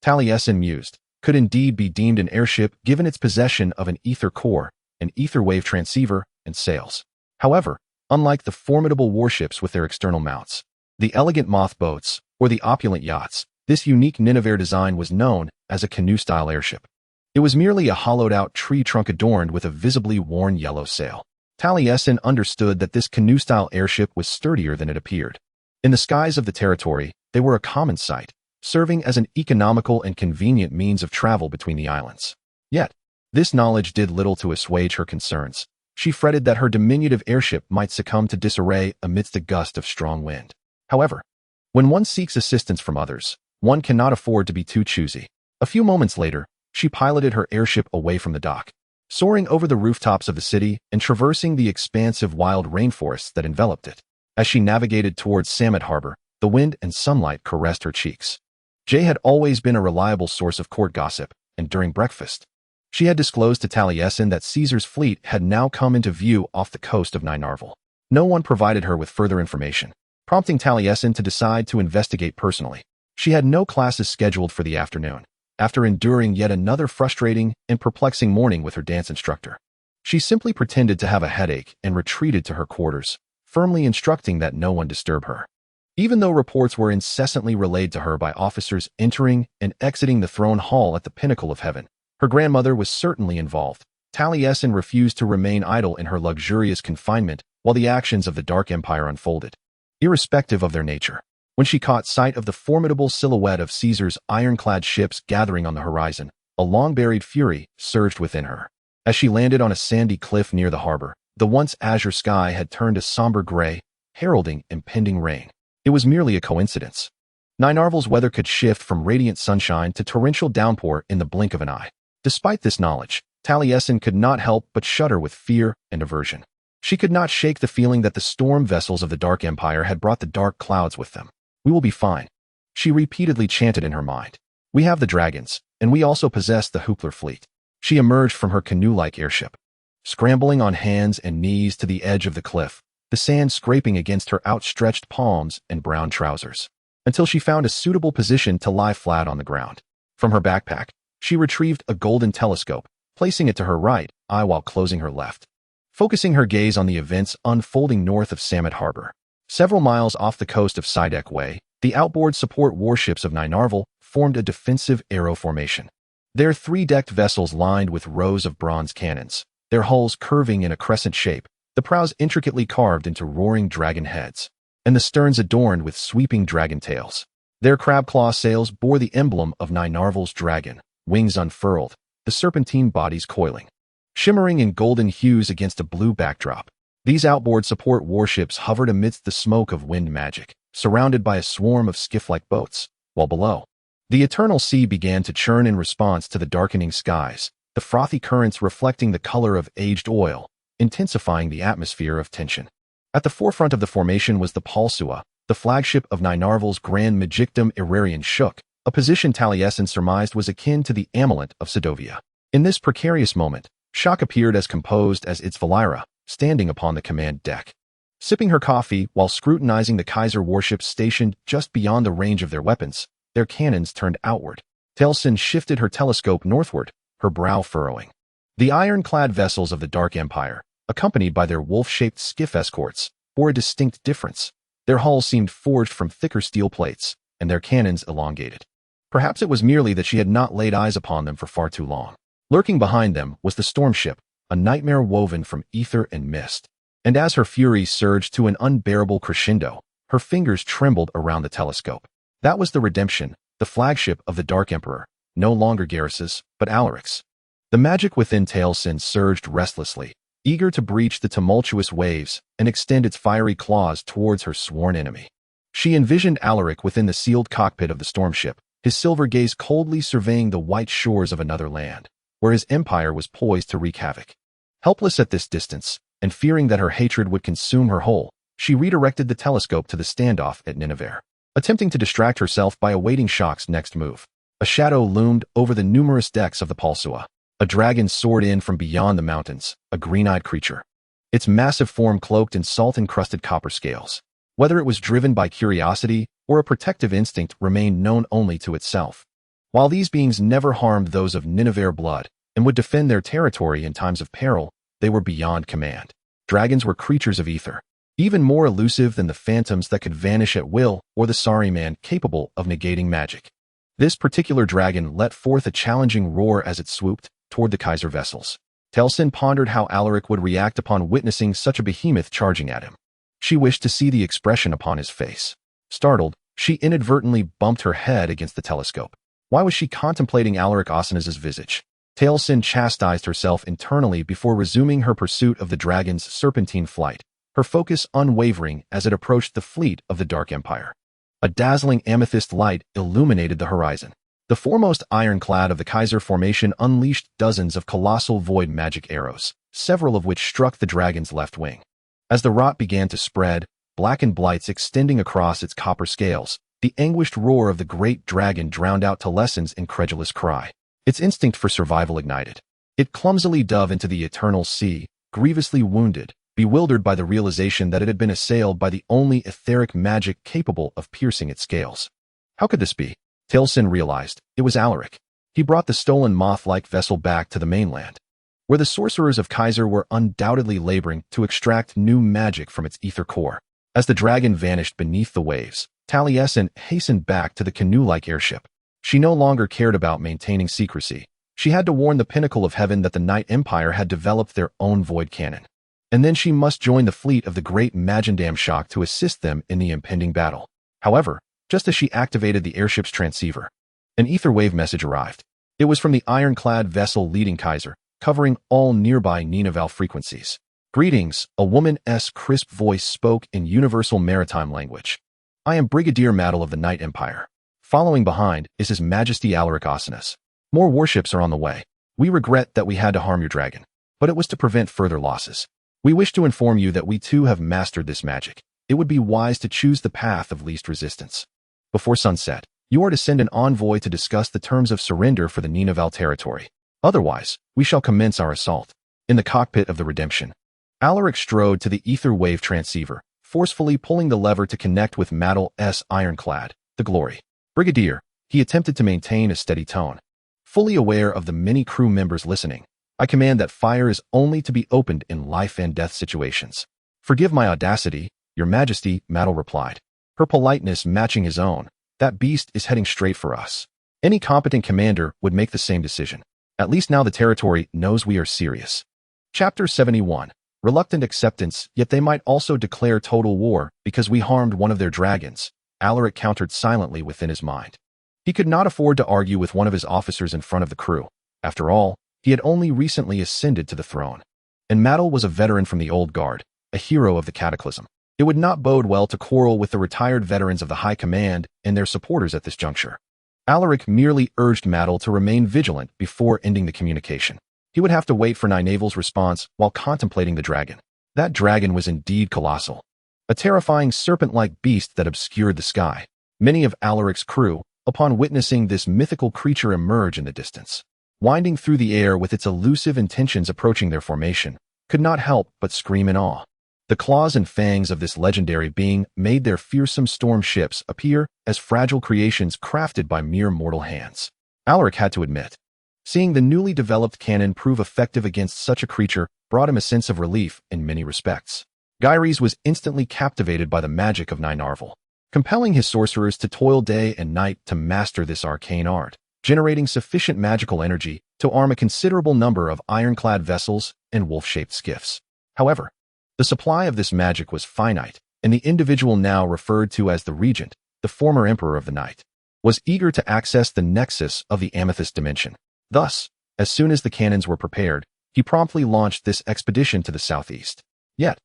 Taliesin mused, could indeed be deemed an airship given its possession of an ether core, an ether wave transceiver, and sails. However, unlike the formidable warships with their external mounts, the elegant moth boats, or the opulent yachts, this unique Ninavarr design was known as a canoe-style airship. It was merely a hollowed-out tree trunk adorned with a visibly worn yellow sail. Taliesin understood that this canoe-style airship was sturdier than it appeared. In the skies of the territory, they were a common sight, serving as an economical and convenient means of travel between the islands. Yet, this knowledge did little to assuage her concerns. She fretted that her diminutive airship might succumb to disarray amidst a gust of strong wind. However, when one seeks assistance from others, one cannot afford to be too choosy. A few moments later, she piloted her airship away from the dock, soaring over the rooftops of the city and traversing the expansive wild rainforests that enveloped it. As she navigated towards Samet Harbor, the wind and sunlight caressed her cheeks. Jay had always been a reliable source of court gossip, and during breakfast, she had disclosed to Taliesin that Caesar's fleet had now come into view off the coast of Ninavarr. No one provided her with further information, prompting Taliesin to decide to investigate personally. She had no classes scheduled for the afternoon, after enduring yet another frustrating and perplexing morning with her dance instructor. She simply pretended to have a headache and retreated to her quarters, firmly instructing that no one disturb her. Even though reports were incessantly relayed to her by officers entering and exiting the throne hall at the pinnacle of heaven, her grandmother was certainly involved. Taliesin refused to remain idle in her luxurious confinement while the actions of the Dark Empire unfolded, irrespective of their nature. When she caught sight of the formidable silhouette of Caesar's ironclad ships gathering on the horizon, a long-buried fury surged within her. As she landed on a sandy cliff near the harbor, the once azure sky had turned a somber gray, heralding impending rain. It was merely a coincidence. Ninavarr's weather could shift from radiant sunshine to torrential downpour in the blink of an eye. Despite this knowledge, Taliesin could not help but shudder with fear and aversion. She could not shake the feeling that the storm vessels of the Dark Empire had brought the dark clouds with them. "We will be fine," she repeatedly chanted in her mind. "We have the dragons, and we also possess the Hoopler fleet." She emerged from her canoe-like airship, scrambling on hands and knees to the edge of the cliff, the sand scraping against her outstretched palms and brown trousers, until she found a suitable position to lie flat on the ground. From her backpack, she retrieved a golden telescope, placing it to her right eye while closing her left, focusing her gaze on the events unfolding north of Samet Harbor. Several miles off the coast of Sidek Way, the outboard support warships of Ninavarr formed a defensive arrow formation. Their three-decked vessels lined with rows of bronze cannons, their hulls curving in a crescent shape, the prows intricately carved into roaring dragon heads, and the sterns adorned with sweeping dragon tails. Their crab-claw sails bore the emblem of Ninavarr's dragon, wings unfurled, the serpentine bodies coiling, shimmering in golden hues against a blue backdrop. These outboard support warships hovered amidst the smoke of wind magic, surrounded by a swarm of skiff-like boats, while below, the eternal sea began to churn in response to the darkening skies, the frothy currents reflecting the color of aged oil, intensifying the atmosphere of tension. At the forefront of the formation was the Palsua, the flagship of Ninavarr's Grand Magictum Irarian Shook, a position Taliesin surmised was akin to the Amulet of Sedovia. In this precarious moment, Shock appeared as composed as its Valira, standing upon the command deck. Sipping her coffee while scrutinizing the Kaiser warships stationed just beyond the range of their weapons, their cannons turned outward. Talasin shifted her telescope northward, her brow furrowing. The ironclad vessels of the Dark Empire, accompanied by their wolf-shaped skiff escorts, bore a distinct difference. Their hulls seemed forged from thicker steel plates, and their cannons elongated. Perhaps it was merely that she had not laid eyes upon them for far too long. Lurking behind them was the storm ship, a nightmare woven from ether and mist. And as her fury surged to an unbearable crescendo, her fingers trembled around the telescope. That was the Redemption, the flagship of the Dark Emperor, no longer Garrus's, but Alaric's. The magic within Talasin surged restlessly, eager to breach the tumultuous waves and extend its fiery claws towards her sworn enemy. She envisioned Alaric within the sealed cockpit of the storm ship, his silver gaze coldly surveying the white shores of another land, where his empire was poised to wreak havoc. Helpless at this distance, and fearing that her hatred would consume her whole, she redirected the telescope to the standoff at Ninavarr, attempting to distract herself by awaiting Shock's next move. A shadow loomed over the numerous decks of the Pulsua. A dragon soared in from beyond the mountains, a green-eyed creature. Its massive form cloaked in salt-encrusted copper scales. Whether it was driven by curiosity or a protective instinct remained known only to itself. While these beings never harmed those of Ninavarr blood and would defend their territory in times of peril, they were beyond command. Dragons were creatures of ether, even more elusive than the phantoms that could vanish at will or the Sariman capable of negating magic. This particular dragon let forth a challenging roar as it swooped toward the Kaiser vessels. Talasin pondered how Alaric would react upon witnessing such a behemoth charging at him. She wished to see the expression upon his face. Startled, she inadvertently bumped her head against the telescope. Why was she contemplating Alaric Osanaz's visage? Talasin chastised herself internally before resuming her pursuit of the dragon's serpentine flight, her focus unwavering as it approached the fleet of the Dark Empire. A dazzling amethyst light illuminated the horizon. The foremost ironclad of the Kaiser formation unleashed dozens of colossal void magic arrows, several of which struck the dragon's left wing. As the rot began to spread, blackened blights extending across its copper scales, the anguished roar of the great dragon drowned out Talasin's incredulous cry. Its instinct for survival ignited. It clumsily dove into the eternal sea, grievously wounded, bewildered by the realization that it had been assailed by the only etheric magic capable of piercing its scales. How could this be? Talasin realized. It was Alaric. He brought the stolen moth-like vessel back to the mainland, where the sorcerers of Kaiser were undoubtedly laboring to extract new magic from its ether core. As the dragon vanished beneath the waves, Talasin hastened back to the canoe-like airship. She no longer cared about maintaining secrecy. She had to warn the pinnacle of heaven that the Night Empire had developed their own void cannon. And then she must join the fleet of the great Majendam Shock to assist them in the impending battle. However, just as she activated the airship's transceiver, an ether wave message arrived. It was from the ironclad vessel leading Kaiser, covering all nearby Ninavarr frequencies. Greetings, a woman's crisp voice spoke in universal maritime language. I am Brigadier Maddle of the Night Empire. Following behind is His Majesty Alaric Osanaz. More warships are on the way. We regret that we had to harm your dragon, but it was to prevent further losses. We wish to inform you that we too have mastered this magic. It would be wise to choose the path of least resistance. Before sunset, you are to send an envoy to discuss the terms of surrender for the Ninavarr territory. Otherwise, we shall commence our assault. In the cockpit of the Redemption, Alaric strode to the ether wave transceiver, forcefully pulling the lever to connect with Maddle's ironclad, the Glory. Brigadier, he attempted to maintain a steady tone. Fully aware of the many crew members listening, I command that fire is only to be opened in life and death situations. Forgive my audacity, Your Majesty, Maddle replied, her politeness matching his own. That beast is heading straight for us. Any competent commander would make the same decision. At least now the territory knows we are serious. Chapter 71. Reluctant acceptance, yet they might also declare total war because we harmed one of their dragons, Alaric countered silently within his mind. He could not afford to argue with one of his officers in front of the crew. After all, he had only recently ascended to the throne. And Maddle was a veteran from the old guard, a hero of the cataclysm. It would not bode well to quarrel with the retired veterans of the High Command and their supporters at this juncture. Alaric merely urged Maddle to remain vigilant before ending the communication. He would have to wait for Ninavarr's response while contemplating the dragon. That dragon was indeed colossal. A terrifying serpent-like beast that obscured the sky. Many of Alaric's crew, upon witnessing this mythical creature emerge in the distance, winding through the air with its elusive intentions approaching their formation, could not help but scream in awe. The claws and fangs of this legendary being made their fearsome storm ships appear as fragile creations crafted by mere mortal hands. Alaric had to admit, seeing the newly developed cannon prove effective against such a creature brought him a sense of relief in many respects. Gyres was instantly captivated by the magic of Ninavarr, compelling his sorcerers to toil day and night to master this arcane art, generating sufficient magical energy to arm a considerable number of ironclad vessels and wolf-shaped skiffs. However, the supply of this magic was finite, and the individual now referred to as the Regent, the former Emperor of the Night, was eager to access the nexus of the Amethyst dimension. Thus, as soon as the cannons were prepared, he promptly launched this expedition to the southeast. Yet,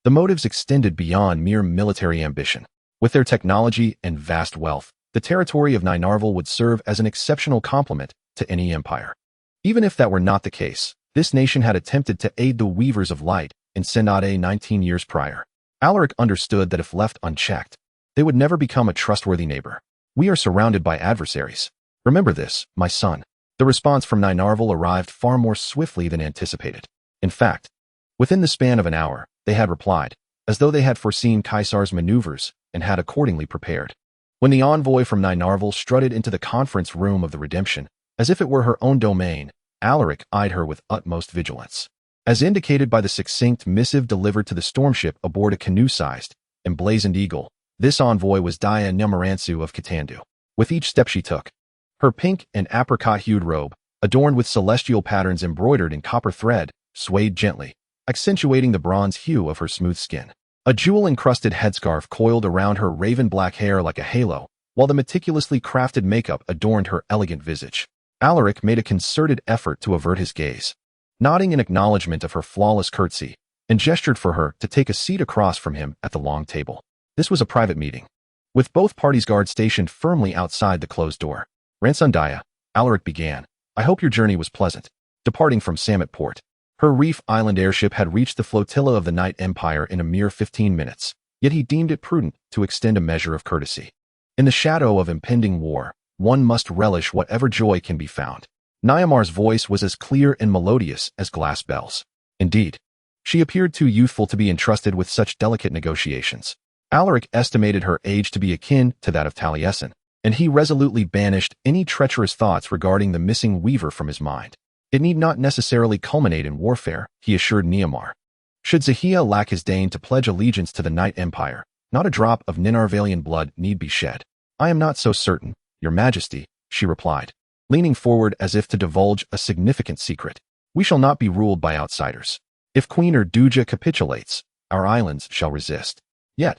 the motives extended beyond mere military ambition. With their technology and vast wealth, the territory of Ninavarr would serve as an exceptional complement to any empire. Even if that were not the case, this nation had attempted to aid the Weavers of Light in Senade 19 years prior. Alaric understood that if left unchecked, they would never become a trustworthy neighbor. We are surrounded by adversaries. Remember this, my son. The response from Ninavarr arrived far more swiftly than anticipated. In fact, within the span of an hour, they had replied, as though they had foreseen Caesar's maneuvers and had accordingly prepared. When the envoy from Ninavarr strutted into the conference room of the Redemption, as if it were her own domain, Alaric eyed her with utmost vigilance. As indicated by the succinct missive delivered to the stormship aboard a canoe-sized, emblazoned eagle, this envoy was Dia Nyamarantsu of Katandu. With each step she took, her pink and apricot-hued robe, adorned with celestial patterns embroidered in copper thread, swayed gently, accentuating the bronze hue of her smooth skin. A jewel-encrusted headscarf coiled around her raven-black hair like a halo, while the meticulously crafted makeup adorned her elegant visage. Alaric made a concerted effort to avert his gaze, nodding in acknowledgement of her flawless curtsy, and gestured for her to take a seat across from him at the long table. This was a private meeting, with both parties' guards stationed firmly outside the closed door. Ransundaya, Alaric began, I hope your journey was pleasant. Departing from Samet Port, her Reef Island airship had reached the flotilla of the Night Empire in a mere 15 minutes, yet he deemed it prudent to extend a measure of courtesy. In the shadow of impending war, one must relish whatever joy can be found. Nyamar's voice was as clear and melodious as glass bells. Indeed, she appeared too youthful to be entrusted with such delicate negotiations. Alaric estimated her age to be akin to that of Talasin, and he resolutely banished any treacherous thoughts regarding the missing weaver from his mind. It need not necessarily culminate in warfare, he assured Ninavarr. Should Zahia lack his deign to pledge allegiance to the Night Empire, not a drop of Ninarvalian blood need be shed. I am not so certain, your majesty, she replied, leaning forward as if to divulge a significant secret. We shall not be ruled by outsiders. If Queen Erduja capitulates, our islands shall resist. Yet,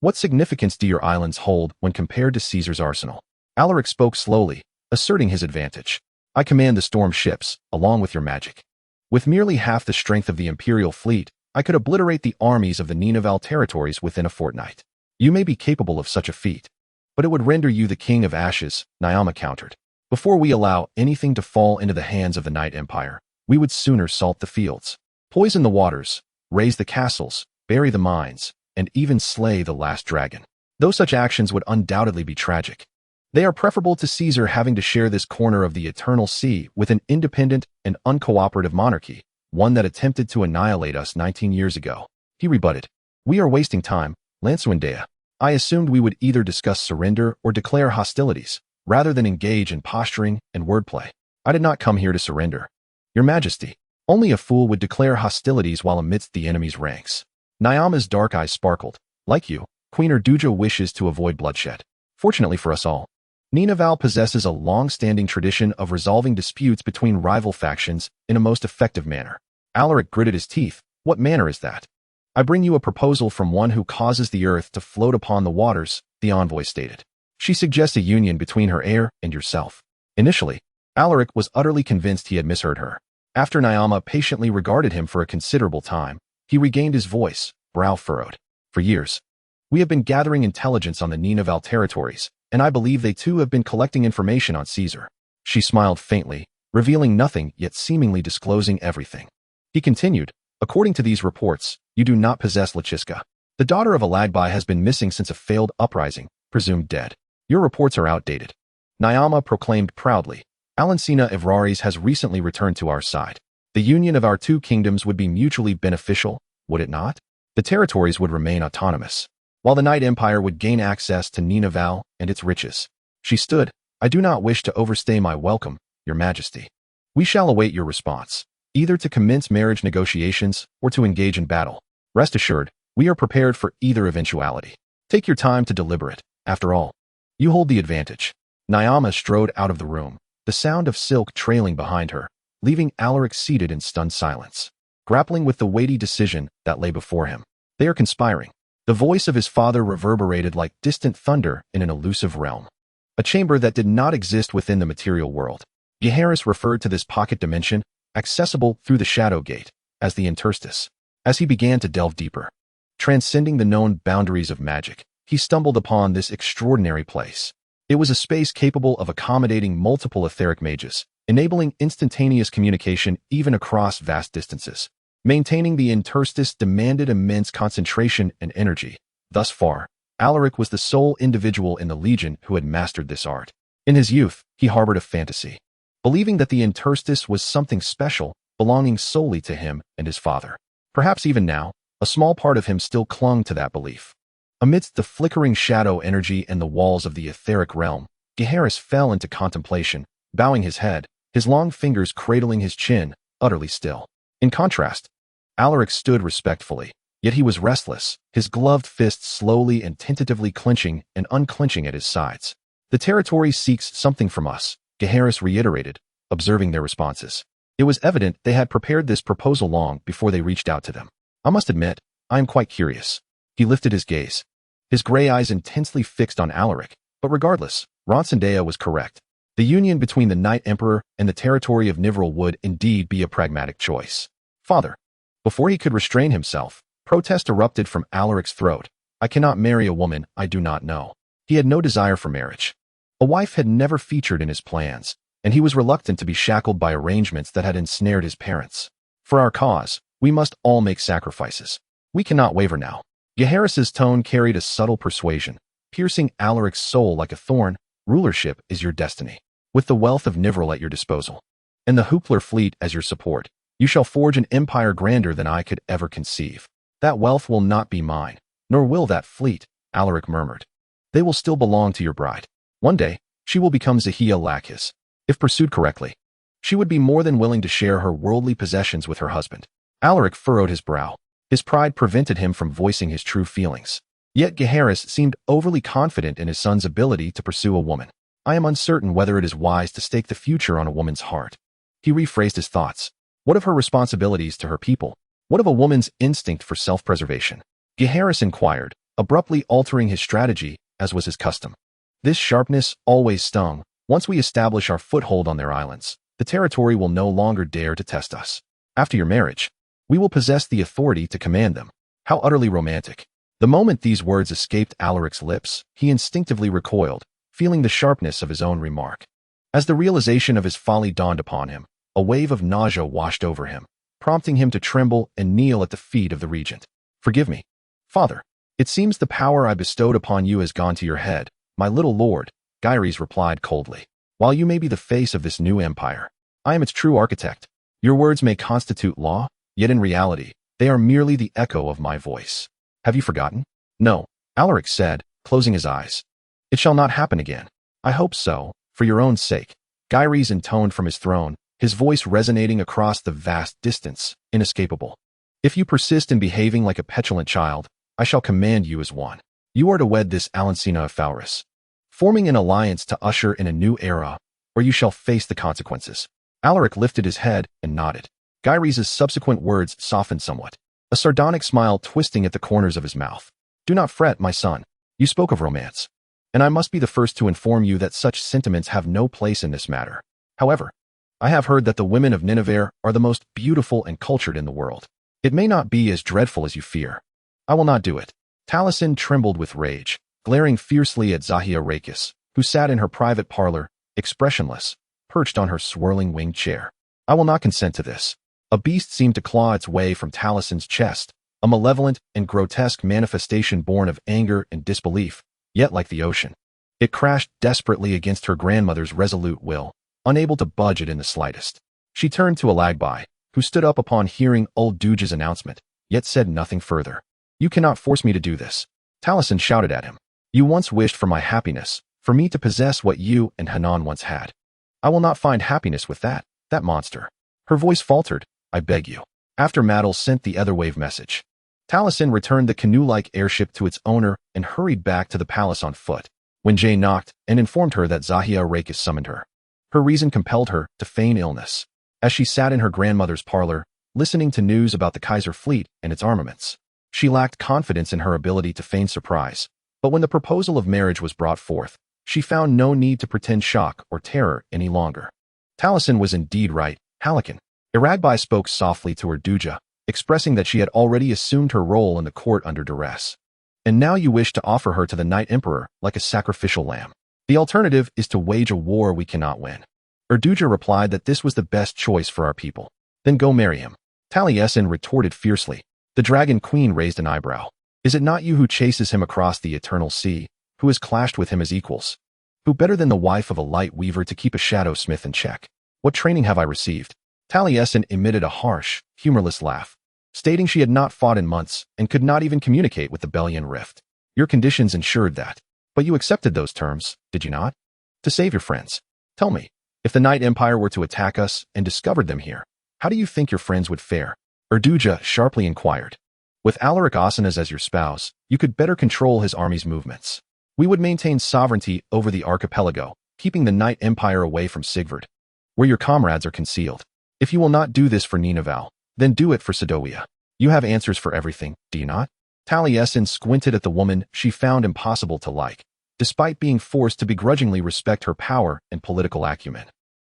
what significance do your islands hold when compared to Caesar's arsenal? Alaric spoke slowly, asserting his advantage. I command the storm ships, along with your magic. With merely half the strength of the Imperial fleet, I could obliterate the armies of the Ninavarr territories within a fortnight. You may be capable of such a feat, but it would render you the king of ashes, Nyama countered. Before we allow anything to fall into the hands of the Night Empire, we would sooner salt the fields, poison the waters, raise the castles, bury the mines, and even slay the last dragon. Though such actions would undoubtedly be tragic, they are preferable to Caesar having to share this corner of the eternal sea with an independent and uncooperative monarchy, one that attempted to annihilate us 19 years ago. He rebutted. We are wasting time, Lansuindea. I assumed we would either discuss surrender or declare hostilities, rather than engage in posturing and wordplay. I did not come here to surrender. Your Majesty, only a fool would declare hostilities while amidst the enemy's ranks. Nyama's dark eyes sparkled. Like you, Queen Erduja wishes to avoid bloodshed. Fortunately for us all, Ninavarr possesses a long-standing tradition of resolving disputes between rival factions in a most effective manner. Alaric gritted his teeth. What manner is that? I bring you a proposal from one who causes the earth to float upon the waters, the envoy stated. She suggests a union between her heir and yourself. Initially, Alaric was utterly convinced he had misheard her. After Nyama patiently regarded him for a considerable time, he regained his voice, brow furrowed. For years, we have been gathering intelligence on the Ninavarr territories, and I believe they too have been collecting information on Caesar. She smiled faintly, revealing nothing yet seemingly disclosing everything. He continued, according to these reports, you do not possess Lachiska. The daughter of Alagbai has been missing since a failed uprising, presumed dead. Your reports are outdated. Nyama proclaimed proudly. Alancina Evraris has recently returned to our side. The union of our two kingdoms would be mutually beneficial, would it not? The territories would remain autonomous, while the Night Empire would gain access to Ninavarr and its riches. She stood. I do not wish to overstay my welcome, your majesty. We shall await your response. either to commence marriage negotiations or to engage in battle. Rest assured, we are prepared for either eventuality. Take your time to deliberate. After all, you hold the advantage. Ninavarr strode out of the room, the sound of silk trailing behind her, leaving Alaric seated in stunned silence, grappling with the weighty decision that lay before him. They are conspiring. The voice of his father reverberated like distant thunder in an elusive realm, a chamber that did not exist within the material world. Jaehaerys referred to this pocket dimension, accessible through the Shadow Gate, as the interstice. As he began to delve deeper, transcending the known boundaries of magic, he stumbled upon this extraordinary place. It was a space capable of accommodating multiple etheric mages, enabling instantaneous communication even across vast distances. Maintaining the interstice demanded immense concentration and energy. Thus far, Alaric was the sole individual in the Legion who had mastered this art. In his youth, he harbored a fantasy, believing that the interstice was something special, belonging solely to him and his father. Perhaps even now, a small part of him still clung to that belief. Amidst the flickering shadow energy and the walls of the etheric realm, Jaehaerys fell into contemplation, bowing his head, his long fingers cradling his chin, utterly still. In contrast, Alaric stood respectfully, yet he was restless, his gloved fists slowly and tentatively clenching and unclenching at his sides. The territory seeks something from us, Jaehaerys reiterated, observing their responses. It was evident they had prepared this proposal long before they reached out to them. I must admit, I am quite curious. He lifted his gaze, his gray eyes intensely fixed on Alaric, but regardless, Ronsendea was correct. The union between the Night Emperor and the territory of Ninavarr would indeed be a pragmatic choice. Father. Before he could restrain himself, protest erupted from Alaric's throat. I cannot marry a woman I do not know. He had no desire for marriage. A wife had never featured in his plans, and he was reluctant to be shackled by arrangements that had ensnared his parents. For our cause, we must all make sacrifices. We cannot waver now. Jaehaerys' tone carried a subtle persuasion, piercing Alaric's soul like a thorn. Rulership is your destiny. With the wealth of Ninavarr at your disposal, and the Hoopler fleet as your support, you shall forge an empire grander than I could ever conceive. That wealth will not be mine, nor will that fleet, Alaric murmured. They will still belong to your bride. One day, she will become Zahia Lakis. If pursued correctly, she would be more than willing to share her worldly possessions with her husband. Alaric furrowed his brow. His pride prevented him from voicing his true feelings. Yet Jaehaerys seemed overly confident in his son's ability to pursue a woman. I am uncertain whether it is wise to stake the future on a woman's heart. He rephrased his thoughts. What of her responsibilities to her people? What of a woman's instinct for self-preservation? Jaehaerys inquired, abruptly altering his strategy, as was his custom. This sharpness always stung. Once we establish our foothold on their islands, the territory will no longer dare to test us. After your marriage, we will possess the authority to command them. How utterly romantic. The moment these words escaped Alaric's lips, he instinctively recoiled, feeling the sharpness of his own remark. As the realization of his folly dawned upon him, a wave of nausea washed over him, prompting him to tremble and kneel at the feet of the regent. Forgive me, father. It seems the power I bestowed upon you has gone to your head, my little lord, Jaehaerys replied coldly. While you may be the face of this new empire, I am its true architect. Your words may constitute law, yet in reality, they are merely the echo of my voice. Have you forgotten? No, Alaric said, closing his eyes. It shall not happen again. I hope so, for your own sake. Jaehaerys intoned from his throne, his voice resonating across the vast distance, inescapable. If you persist in behaving like a petulant child, I shall command you as one. You are to wed this Alancina of Fauris, forming an alliance to usher in a new era, or you shall face the consequences. Alaric lifted his head and nodded. Jaehaerys' subsequent words softened somewhat, a sardonic smile twisting at the corners of his mouth. Do not fret, my son. You spoke of romance, and I must be the first to inform you that such sentiments have no place in this matter. However, I have heard that the women of Ninavarr are the most beautiful and cultured in the world. It may not be as dreadful as you fear. I will not do it. Talasin trembled with rage, glaring fiercely at Zahia Lakis, who sat in her private parlor, expressionless, perched on her swirling winged chair. I will not consent to this. A beast seemed to claw its way from Talasin's chest, a malevolent and grotesque manifestation born of anger and disbelief, yet like the ocean. It crashed desperately against her grandmother's resolute will, unable to budge it in the slightest. She turned to Alagbai, who stood up upon hearing old Duge's announcement, yet said nothing further. You cannot force me to do this. Talasin shouted at him. You once wished for my happiness, for me to possess what you and Hanan once had. I will not find happiness with that monster. Her voice faltered, I beg you. After Maddle sent the Etherwave message, Talasin returned the canoe-like airship to its owner and hurried back to the palace on foot. When Jay knocked and informed her that Zahia Rakis summoned her, her reason compelled her to feign illness. As she sat in her grandmother's parlor, listening to news about the Kaiser fleet and its armaments, she lacked confidence in her ability to feign surprise. But when the proposal of marriage was brought forth, she found no need to pretend shock or terror any longer. Talasin was indeed right, Halakan. Iragbai spoke softly to her Duja, expressing that she had already assumed her role in the court under duress. And now you wish to offer her to the Night Emperor like a sacrificial lamb. The alternative is to wage a war we cannot win. Erduja replied that this was the best choice for our people. Then go marry him. Taliesin retorted fiercely. The Dragon Queen raised an eyebrow. Is it not you who chases him across the eternal sea, who has clashed with him as equals? Who better than the wife of a light weaver to keep a shadow smith in check? What training have I received? Taliesin emitted a harsh, humorless laugh, stating she had not fought in months and could not even communicate with the Bellion Rift. Your conditions ensured that. But you accepted those terms, did you not? To save your friends. Tell me, if the Night Empire were to attack us and discovered them here, how do you think your friends would fare? Erduja sharply inquired. With Alaric Asanas as your spouse, you could better control his army's movements. We would maintain sovereignty over the archipelago, keeping the Night Empire away from Sigvard, where your comrades are concealed. If you will not do this for Ninavarr, then do it for Sedovia. You have answers for everything, do you not? Taliesin squinted at the woman she found impossible to like, despite being forced to begrudgingly respect her power and political acumen.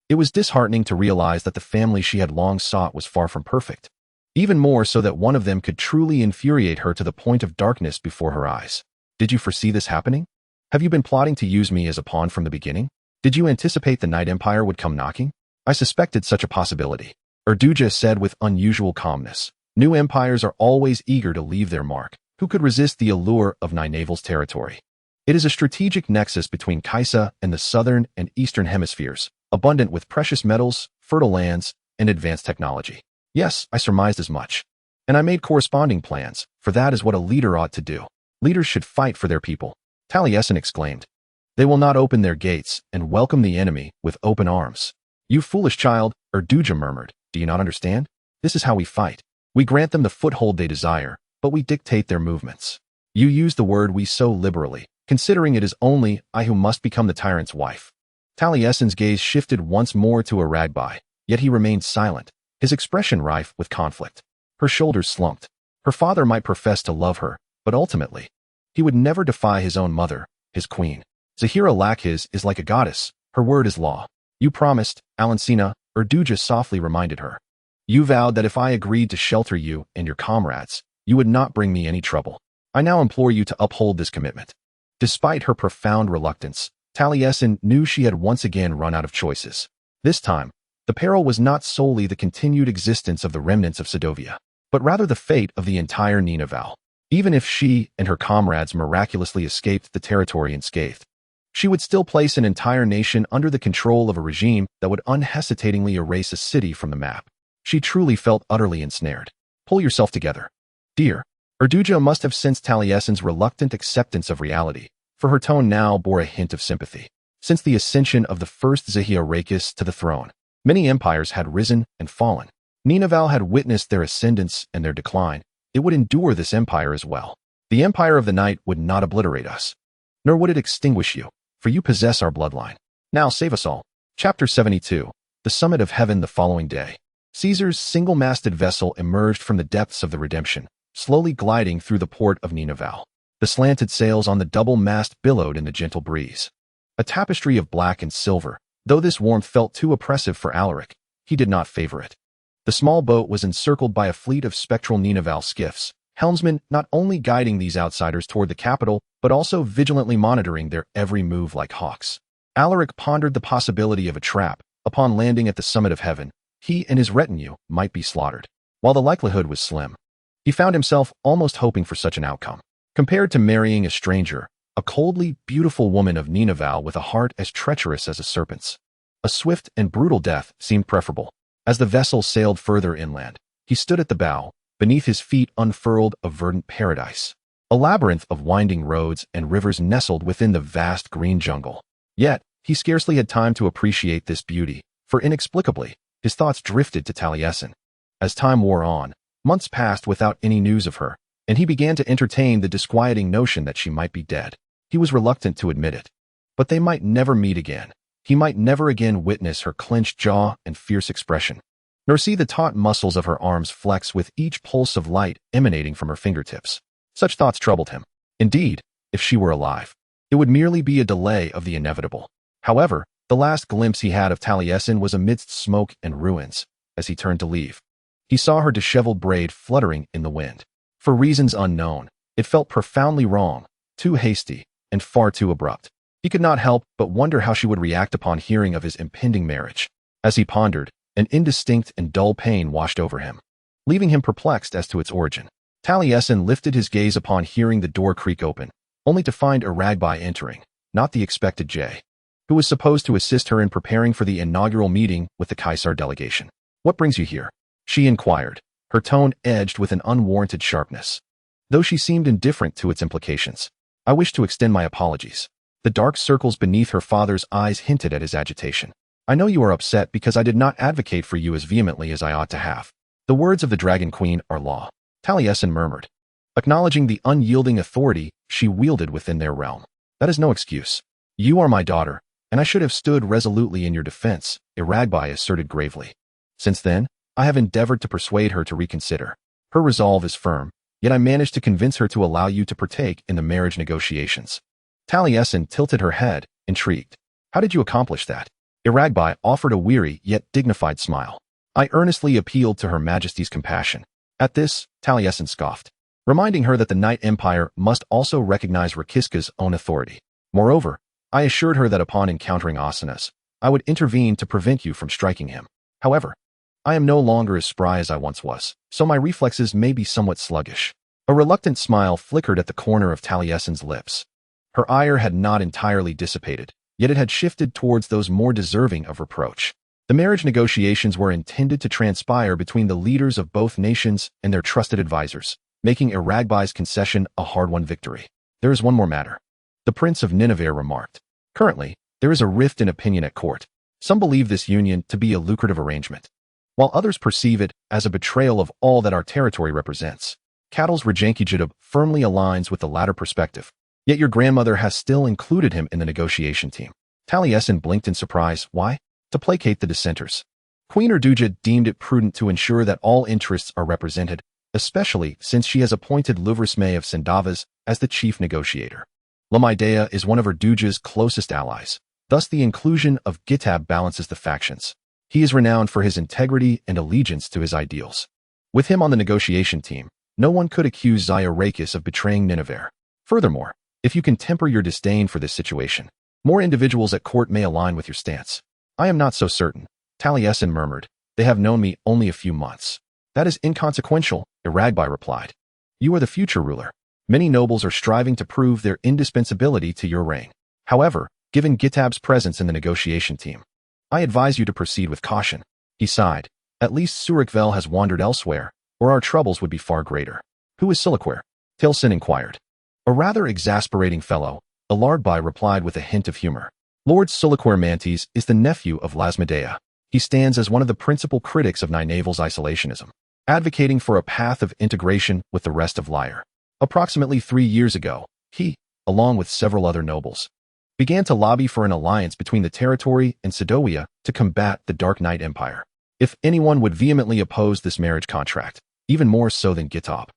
It was disheartening to realize that the family she had long sought was far from perfect, even more so that one of them could truly infuriate her to the point of darkness before her eyes. Did you foresee this happening? Have you been plotting to use me as a pawn from the beginning? Did you anticipate the Night Empire would come knocking? I suspected such a possibility. Erduja said with unusual calmness. New empires are always eager to leave their mark. Who could resist the allure of Nynaeval's territory? It is a strategic nexus between Kaisa and the southern and eastern hemispheres, abundant with precious metals, fertile lands, and advanced technology. Yes, I surmised as much. And I made corresponding plans, for that is what a leader ought to do. Leaders should fight for their people. Taliesin exclaimed. They will not open their gates and welcome the enemy with open arms. You foolish child, Erduja murmured. Do you not understand? This is how we fight. We grant them the foothold they desire, but we dictate their movements. You use the word we so liberally, considering it is only I who must become the tyrant's wife. Taliesin's gaze shifted once more to Iragbai, yet he remained silent, his expression rife with conflict. Her shoulders slumped. Her father might profess to love her, but ultimately, he would never defy his own mother, his queen. Zahira Lakiz is like a goddess. Her word is law. You promised, Alancina, Erduja softly reminded her. You vowed that if I agreed to shelter you and your comrades, you would not bring me any trouble. I now implore you to uphold this commitment. Despite her profound reluctance, Taliesin knew she had once again run out of choices. This time, the peril was not solely the continued existence of the remnants of Sedovia, but rather the fate of the entire Ninavarr. Even if she and her comrades miraculously escaped the territory unscathed, she would still place an entire nation under the control of a regime that would unhesitatingly erase a city from the map. She truly felt utterly ensnared. Pull yourself together. Dear, Erduja must have sensed Taliesin's reluctant acceptance of reality, for her tone now bore a hint of sympathy. Since the ascension of the first Zahia Rakis to the throne, many empires had risen and fallen. Ninavarr had witnessed their ascendance and their decline. It would endure this empire as well. The empire of the night would not obliterate us, nor would it extinguish you, for you possess our bloodline. Now save us all. Chapter 72. The Summit of Heaven the following day. Caesar's single-masted vessel emerged from the depths of the Redemption, slowly gliding through the port of Ninavarr. The slanted sails on the double mast billowed in the gentle breeze. A tapestry of black and silver, though this warmth felt too oppressive for Alaric, he did not favor it. The small boat was encircled by a fleet of spectral Ninavarr skiffs, helmsmen not only guiding these outsiders toward the capital, but also vigilantly monitoring their every move like hawks. Alaric pondered the possibility of a trap. Upon landing at the summit of heaven, he and his retinue might be slaughtered. While the likelihood was slim, he found himself almost hoping for such an outcome. Compared to marrying a stranger, a coldly beautiful woman of Ninavarr with a heart as treacherous as a serpent's, a swift and brutal death seemed preferable. As the vessel sailed further inland, he stood at the bow, beneath his feet unfurled a verdant paradise. A labyrinth of winding roads and rivers nestled within the vast green jungle. Yet, he scarcely had time to appreciate this beauty, for inexplicably, his thoughts drifted to Taliesin. As time wore on, months passed without any news of her, and he began to entertain the disquieting notion that she might be dead. He was reluctant to admit it. But they might never meet again. He might never again witness her clenched jaw and fierce expression, nor see the taut muscles of her arms flex with each pulse of light emanating from her fingertips. Such thoughts troubled him. Indeed, if she were alive, it would merely be a delay of the inevitable. However, the last glimpse he had of Talasin was amidst smoke and ruins. As he turned to leave, he saw her disheveled braid fluttering in the wind. For reasons unknown, it felt profoundly wrong, too hasty, and far too abrupt. He could not help but wonder how she would react upon hearing of his impending marriage. As he pondered, an indistinct and dull pain washed over him, leaving him perplexed as to its origin. Talasin lifted his gaze upon hearing the door creak open, only to find Aragbai entering, not the expected Jay, who was supposed to assist her in preparing for the inaugural meeting with the Caesar delegation. "What brings you here?" she inquired, her tone edged with an unwarranted sharpness, though she seemed indifferent to its implications. "I wish to extend my apologies." The dark circles beneath her father's eyes hinted at his agitation. "I know you are upset because I did not advocate for you as vehemently as I ought to have. The words of the Dragon Queen are law," Talasin murmured, acknowledging the unyielding authority she wielded within their realm. "That is no excuse. You are my daughter, and I should have stood resolutely in your defense," Aragbai asserted gravely. "Since then, I have endeavored to persuade her to reconsider. Her resolve is firm, yet I managed to convince her to allow you to partake in the marriage negotiations." Talasin tilted her head, intrigued. "How did you accomplish that?" Aragbai offered a weary yet dignified smile. "I earnestly appealed to Her Majesty's compassion." At this, Talasin scoffed, reminding her that the Night Empire must also recognize Rakiska's own authority. "Moreover, I assured her that upon encountering Asanas, I would intervene to prevent you from striking him. However, I am no longer as spry as I once was, so my reflexes may be somewhat sluggish." A reluctant smile flickered at the corner of Talasin's lips. Her ire had not entirely dissipated, yet it had shifted towards those more deserving of reproach. The marriage negotiations were intended to transpire between the leaders of both nations and their trusted advisors, making Aragbai's concession a hard-won victory. "There is one more matter," the Prince of Ninavarr remarked. "Currently, there is a rift in opinion at court. Some believe this union to be a lucrative arrangement, while others perceive it as a betrayal of all that our territory represents. Cattle's Regenkijidub firmly aligns with the latter perspective, yet your grandmother has still included him in the negotiation team." Talasin blinked in surprise. "Why?" "To placate the dissenters. Queen Erduja deemed it prudent to ensure that all interests are represented, especially since she has appointed Luvrisme of Sendavas as the chief negotiator. Lamidea is one of Erduja's closest allies, thus the inclusion of Gitab balances the factions. He is renowned for his integrity and allegiance to his ideals. With him on the negotiation team, no one could accuse Ziorakis of betraying Ninavarr. Furthermore, if you can temper your disdain for this situation, more individuals at court may align with your stance." "I am not so certain," Talasin murmured. "They have known me only a few months." "That is inconsequential," Aragbai replied. "You are the future ruler. Many nobles are striving to prove their indispensability to your reign. However, given Gitab's presence in the negotiation team, I advise you to proceed with caution." He sighed. "At least Surikvel has wandered elsewhere, or our troubles would be far greater." "Who is Siliquer?" Talasin inquired. "A rather exasperating fellow," Alaric replied with a hint of humor. "Lord Siliquer Mantes is the nephew of Lasmodea. He stands as one of the principal critics of Nynaeval's isolationism, advocating for a path of integration with the rest of Lyre. Approximately 3 years ago, he, along with several other nobles, began to lobby for an alliance between the territory and Sidowia to combat the Dark Knight Empire. If anyone would vehemently oppose this marriage contract, even more so than Gitab,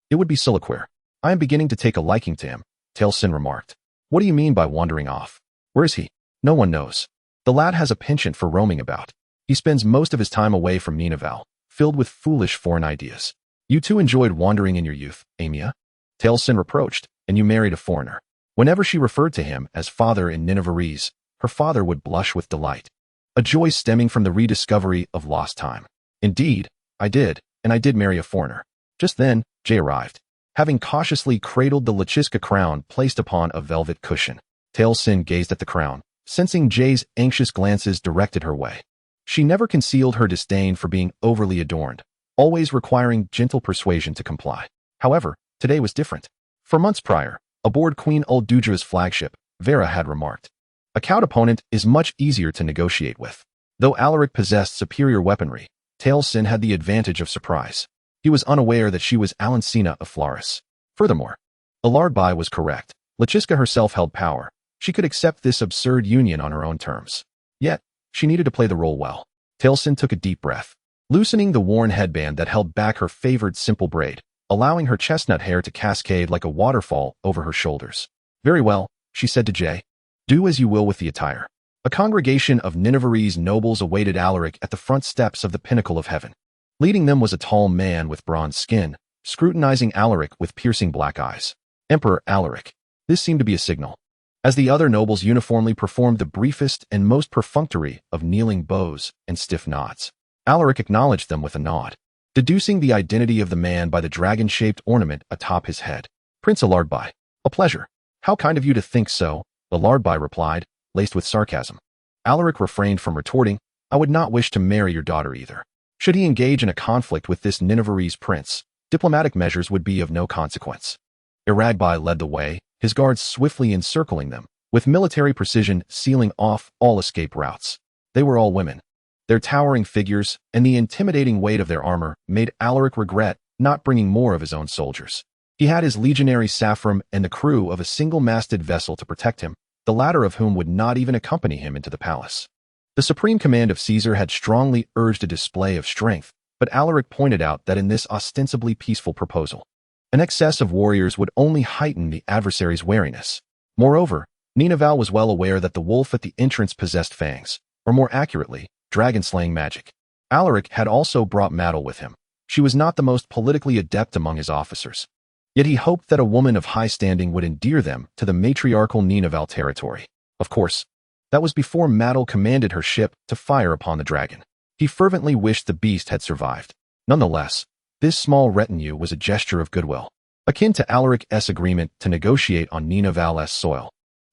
it would be Siliquer. I am beginning to take a liking to him," Talasin remarked. "What do you mean by wandering off? Where is he?" "No one knows. The lad has a penchant for roaming about. He spends most of his time away from Ninavarr, filled with foolish foreign ideas." "You too enjoyed wandering in your youth, Amia," Talasin reproached, "and you married a foreigner." Whenever she referred to him as father in Ninavarrese, her father would blush with delight, a joy stemming from the rediscovery of lost time. "Indeed, I did, and I did marry a foreigner." Just then, Jay arrived, having cautiously cradled the Lachiska crown placed upon a velvet cushion. Talasin gazed at the crown, sensing Jay's anxious glances directed her way. She never concealed her disdain for being overly adorned, always requiring gentle persuasion to comply. However, today was different. For months prior, aboard Queen Uldudra's flagship, Vera had remarked, "A cowed opponent is much easier to negotiate with." Though Alaric possessed superior weaponry, Talasin had the advantage of surprise. He was unaware that she was Alancina of Flaris. Furthermore, Alaric was correct. Lachiska herself held power. She could accept this absurd union on her own terms. Yet, she needed to play the role well. Talasin took a deep breath, loosening the worn headband that held back her favored simple braid, allowing her chestnut hair to cascade like a waterfall over her shoulders. Very well, she said to Jay. Do as you will with the attire. A congregation of Ninavarrese nobles awaited Alaric at the front steps of the pinnacle of heaven. Leading them was a tall man with bronze skin, scrutinizing Alaric with piercing black eyes. Emperor Alaric. This seemed to be a signal. As the other nobles uniformly performed the briefest and most perfunctory of kneeling bows and stiff nods, Alaric acknowledged them with a nod, deducing the identity of the man by the dragon-shaped ornament atop his head. Prince Alaric. A pleasure. How kind of you to think so, Alaric replied, laced with sarcasm. Alaric refrained from retorting, I would not wish to marry your daughter either. Should he engage in a conflict with this Ninavarrese prince, diplomatic measures would be of no consequence. Iragbai led the way, his guards swiftly encircling them, with military precision sealing off all escape routes. They were all women. Their towering figures and the intimidating weight of their armor made Alaric regret not bringing more of his own soldiers. He had his legionary Saffron and the crew of a single-masted vessel to protect him, the latter of whom would not even accompany him into the palace. The supreme command of Caesar had strongly urged a display of strength, but Alaric pointed out that in this ostensibly peaceful proposal, an excess of warriors would only heighten the adversary's wariness. Moreover, Ninavarr was well aware that the wolf at the entrance possessed fangs, or more accurately, dragon-slaying magic. Alaric had also brought Maddle with him. She was not the most politically adept among his officers. Yet he hoped that a woman of high standing would endear them to the matriarchal Ninavarr territory. Of course, that was before Maddle commanded her ship to fire upon the dragon. He fervently wished the beast had survived. Nonetheless, this small retinue was a gesture of goodwill, akin to Alaric's agreement to negotiate on Ninavarr's soil,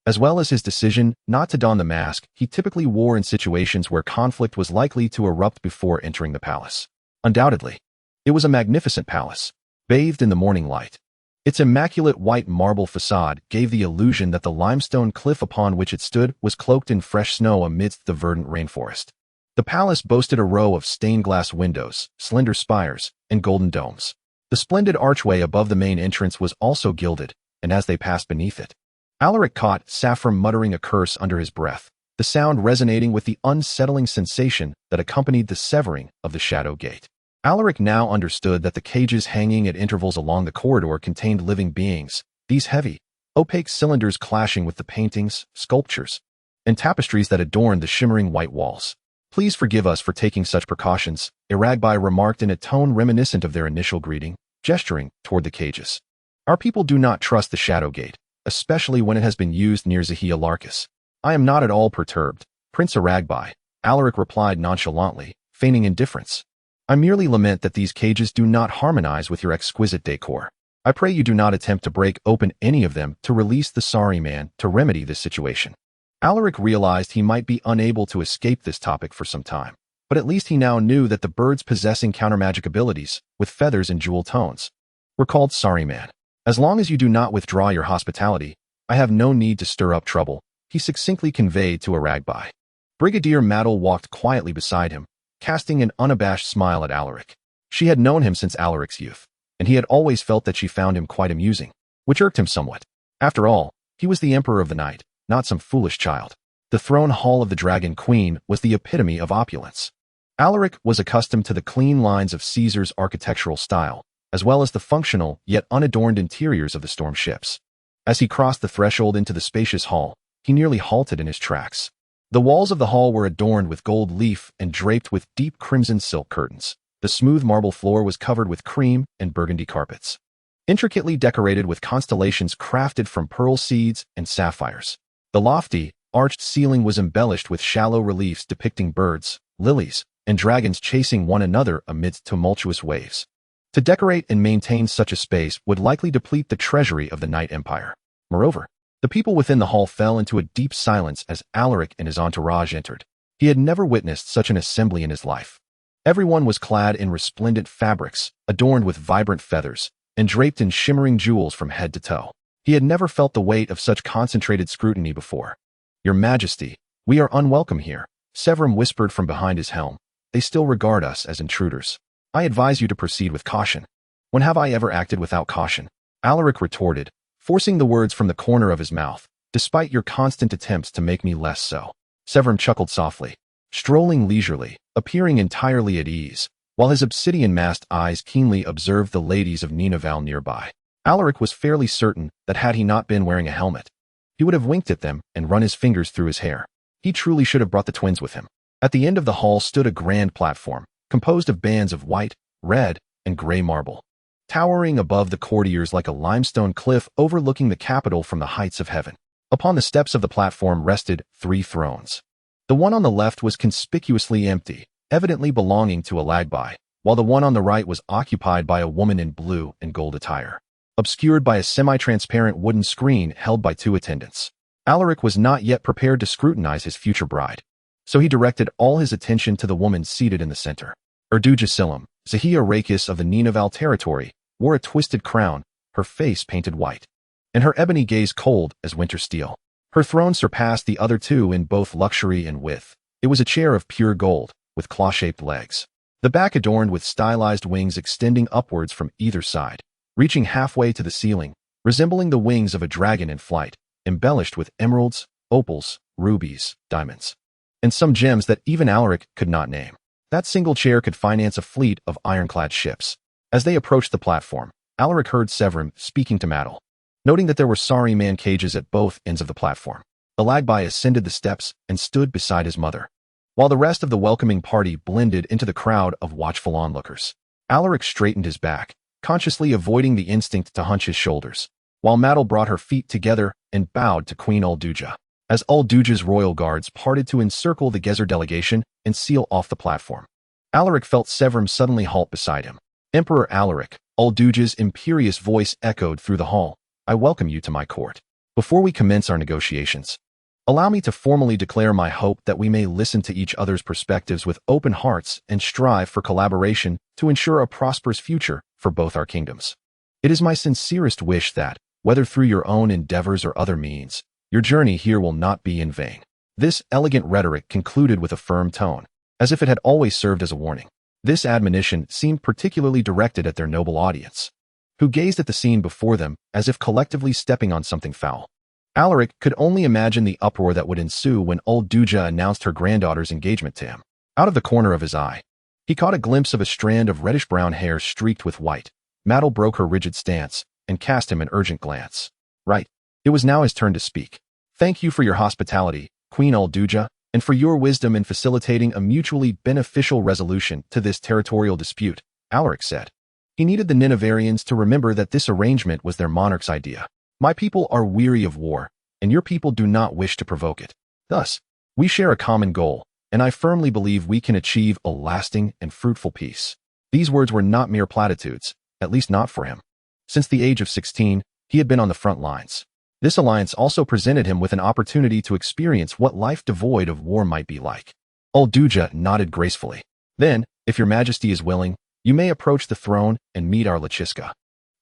as well as his decision not to don the mask he typically wore in situations where conflict was likely to erupt before entering the palace. Undoubtedly, it was a magnificent palace, bathed in the morning light. Its immaculate white marble facade gave the illusion that the limestone cliff upon which it stood was cloaked in fresh snow amidst the verdant rainforest. The palace boasted a row of stained glass windows, slender spires, and golden domes. The splendid archway above the main entrance was also gilded, and as they passed beneath it, Alaric caught Saffron muttering a curse under his breath, the sound resonating with the unsettling sensation that accompanied the severing of the shadow gate. Alaric now understood that the cages hanging at intervals along the corridor contained living beings, these heavy, opaque cylinders clashing with the paintings, sculptures, and tapestries that adorned the shimmering white walls. Please forgive us for taking such precautions, Iragbai remarked in a tone reminiscent of their initial greeting, gesturing toward the cages. Our people do not trust the Shadow Gate, especially when it has been used near Zahia Larkus. I am not at all perturbed, Prince Iragbai, Alaric replied nonchalantly, feigning indifference. I merely lament that these cages do not harmonize with your exquisite decor. I pray you do not attempt to break open any of them to release the sorry man to remedy this situation. Alaric realized he might be unable to escape this topic for some time, but at least he now knew that the birds possessing countermagic abilities, with feathers and jewel tones, were called sorry man. As long as you do not withdraw your hospitality, I have no need to stir up trouble, he succinctly conveyed to Iragbai. Brigadier Maddle walked quietly beside him, casting an unabashed smile at Alaric. She had known him since Alaric's youth, and he had always felt that she found him quite amusing, which irked him somewhat. After all, he was the emperor of the night, not some foolish child. The throne hall of the Dragon Queen was the epitome of opulence. Alaric was accustomed to the clean lines of Caesar's architectural style, as well as the functional yet unadorned interiors of the storm ships. As he crossed the threshold into the spacious hall, he nearly halted in his tracks. The walls of the hall were adorned with gold leaf and draped with deep crimson silk curtains. The smooth marble floor was covered with cream and burgundy carpets, intricately decorated with constellations crafted from pearl seeds and sapphires. The lofty, arched ceiling was embellished with shallow reliefs depicting birds, lilies, and dragons chasing one another amidst tumultuous waves. To decorate and maintain such a space would likely deplete the treasury of the Night Empire. Moreover, the people within the hall fell into a deep silence as Alaric and his entourage entered. He had never witnessed such an assembly in his life. Everyone was clad in resplendent fabrics, adorned with vibrant feathers, and draped in shimmering jewels from head to toe. He had never felt the weight of such concentrated scrutiny before. Your Majesty, we are unwelcome here, Severum whispered from behind his helm. they still regard us as intruders. I advise you to proceed with caution. When have I ever acted without caution? Alaric retorted, forcing the words from the corner of his mouth, despite your constant attempts to make me less so. Severin chuckled softly, strolling leisurely, appearing entirely at ease, while his obsidian-masked eyes keenly observed the ladies of Ninavarr nearby. Alaric was fairly certain that had he not been wearing a helmet, he would have winked at them and run his fingers through his hair. He truly should have brought the twins with him. At the end of the hall stood a grand platform, composed of bands of white, red, and gray marble, towering above the courtiers like a limestone cliff overlooking the capital from the heights of heaven. Upon the steps of the platform rested 3 thrones. The one on the left was conspicuously empty, evidently belonging to a lagby, while the one on the right was occupied by a woman in blue and gold attire, obscured by a semi-transparent wooden screen held by 2 attendants. Alaric was not yet prepared to scrutinize his future bride, so he directed all his attention to the woman seated in the center. Erduja Silam, Zahia Rakis of the Ninavarr territory, wore a twisted crown, her face painted white, and her ebony gaze cold as winter steel. Her throne surpassed the other 2 in both luxury and width. It was a chair of pure gold, with claw-shaped legs, the back adorned with stylized wings extending upwards from either side, reaching halfway to the ceiling, resembling the wings of a dragon in flight, embellished with emeralds, opals, rubies, diamonds, and some gems that even Alaric could not name. That single chair could finance a fleet of ironclad ships. As they approached the platform, Alaric heard Severin speaking to Maddle, noting that there were sorry man cages at both ends of the platform. The lagby ascended the steps and stood beside his mother, while the rest of the welcoming party blended into the crowd of watchful onlookers. Alaric straightened his back, consciously avoiding the instinct to hunch his shoulders, while Maddle brought her feet together and bowed to Queen Ulduja. As Ulduja's royal guards parted to encircle the Gezer delegation and seal off the platform, Alaric felt Severin suddenly halt beside him. Emperor Alaric, Ulduja's imperious voice echoed through the hall. I welcome you to my court. Before we commence our negotiations, allow me to formally declare my hope that we may listen to each other's perspectives with open hearts and strive for collaboration to ensure a prosperous future for both our kingdoms. It is my sincerest wish that, whether through your own endeavors or other means, your journey here will not be in vain. This elegant rhetoric concluded with a firm tone, as if it had always served as a warning. This admonition seemed particularly directed at their noble audience, who gazed at the scene before them as if collectively stepping on something foul. Alaric could only imagine the uproar that would ensue when Ulduja announced her granddaughter's engagement to him. Out of the corner of his eye, he caught a glimpse of a strand of reddish-brown hair streaked with white. Maddle broke her rigid stance and cast him an urgent glance. Right. It was now his turn to speak. Thank you for your hospitality, Queen Ulduja, and for your wisdom in facilitating a mutually beneficial resolution to this territorial dispute, Alaric said. He needed the Ninavarrians to remember that this arrangement was their monarch's idea. My people are weary of war, and your people do not wish to provoke it. Thus, we share a common goal, and I firmly believe we can achieve a lasting and fruitful peace. These words were not mere platitudes, at least not for him. Since the age of 16, he had been on the front lines. This alliance also presented him with an opportunity to experience what life devoid of war might be like. Ulduja nodded gracefully. Then, if your majesty is willing, you may approach the throne and meet our Lachiska.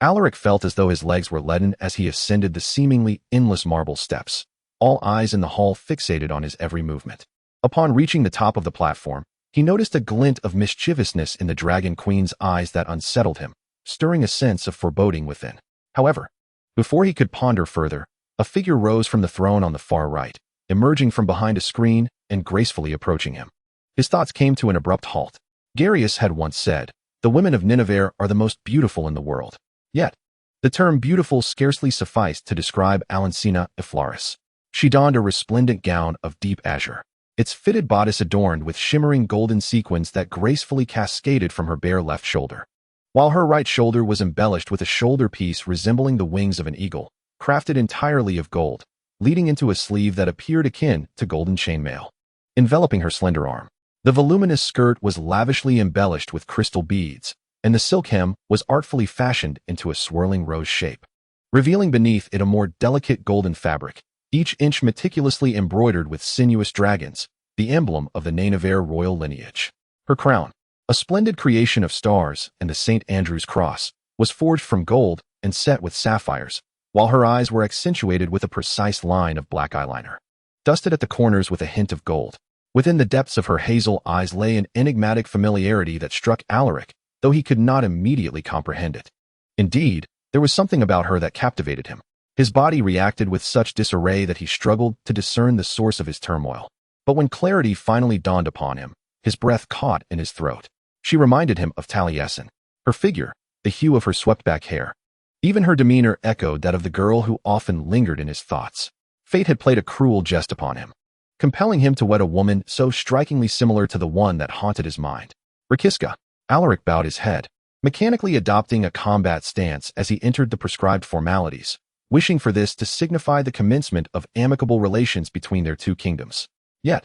Alaric felt as though his legs were leaden as he ascended the seemingly endless marble steps, all eyes in the hall fixated on his every movement. Upon reaching the top of the platform, he noticed a glint of mischievousness in the Dragon Queen's eyes that unsettled him, stirring a sense of foreboding within. However, before he could ponder further, a figure rose from the throne on the far right, emerging from behind a screen and gracefully approaching him. His thoughts came to an abrupt halt. Garius had once said, "The women of Ninavarr are the most beautiful in the world." Yet, the term beautiful scarcely sufficed to describe Alancina Iflaris. She donned a resplendent gown of deep azure, its fitted bodice adorned with shimmering golden sequins that gracefully cascaded from her bare left shoulder, while her right shoulder was embellished with a shoulder piece resembling the wings of an eagle, crafted entirely of gold, leading into a sleeve that appeared akin to golden chainmail, enveloping her slender arm. The voluminous skirt was lavishly embellished with crystal beads, and the silk hem was artfully fashioned into a swirling rose shape, revealing beneath it a more delicate golden fabric, each inch meticulously embroidered with sinuous dragons, the emblem of the Ninavarr royal lineage. Her crown, a splendid creation of stars and the St. Andrew's cross, was forged from gold and set with sapphires, while her eyes were accentuated with a precise line of black eyeliner, dusted at the corners with a hint of gold. Within the depths of her hazel eyes lay an enigmatic familiarity that struck Alaric, though he could not immediately comprehend it. Indeed, there was something about her that captivated him. His body reacted with such disarray that he struggled to discern the source of his turmoil. But when clarity finally dawned upon him, his breath caught in his throat. She reminded him of Talasin. Her figure, the hue of her swept-back hair. Even her demeanor echoed that of the girl who often lingered in his thoughts. Fate had played a cruel jest upon him, compelling him to wed a woman so strikingly similar to the one that haunted his mind. Rakiska. Alaric bowed his head, mechanically adopting a combat stance as he entered the prescribed formalities, wishing for this to signify the commencement of amicable relations between their two kingdoms. Yet,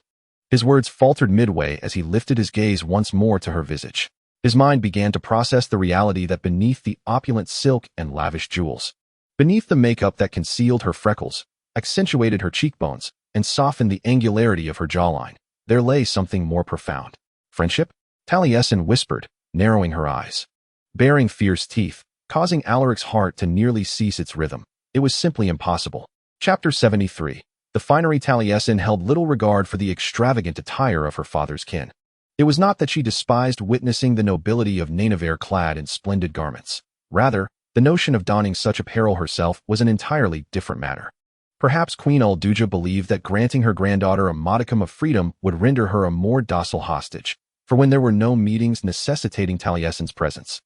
his words faltered midway as he lifted his gaze once more to her visage. His mind began to process the reality that beneath the opulent silk and lavish jewels, beneath the makeup that concealed her freckles, accentuated her cheekbones, and softened the angularity of her jawline, there lay something more profound. Friendship? Talasin whispered, narrowing her eyes, baring fierce teeth, causing Alaric's heart to nearly cease its rhythm. It was simply impossible. Chapter 73. The finery. Talasin held little regard for the extravagant attire of her father's kin. It was not that she despised witnessing the nobility of Ninavarr clad in splendid garments. Rather, the notion of donning such apparel herself was an entirely different matter. Perhaps Queen Alduja believed that granting her granddaughter a modicum of freedom would render her a more docile hostage, for when there were no meetings necessitating Talasin's presence,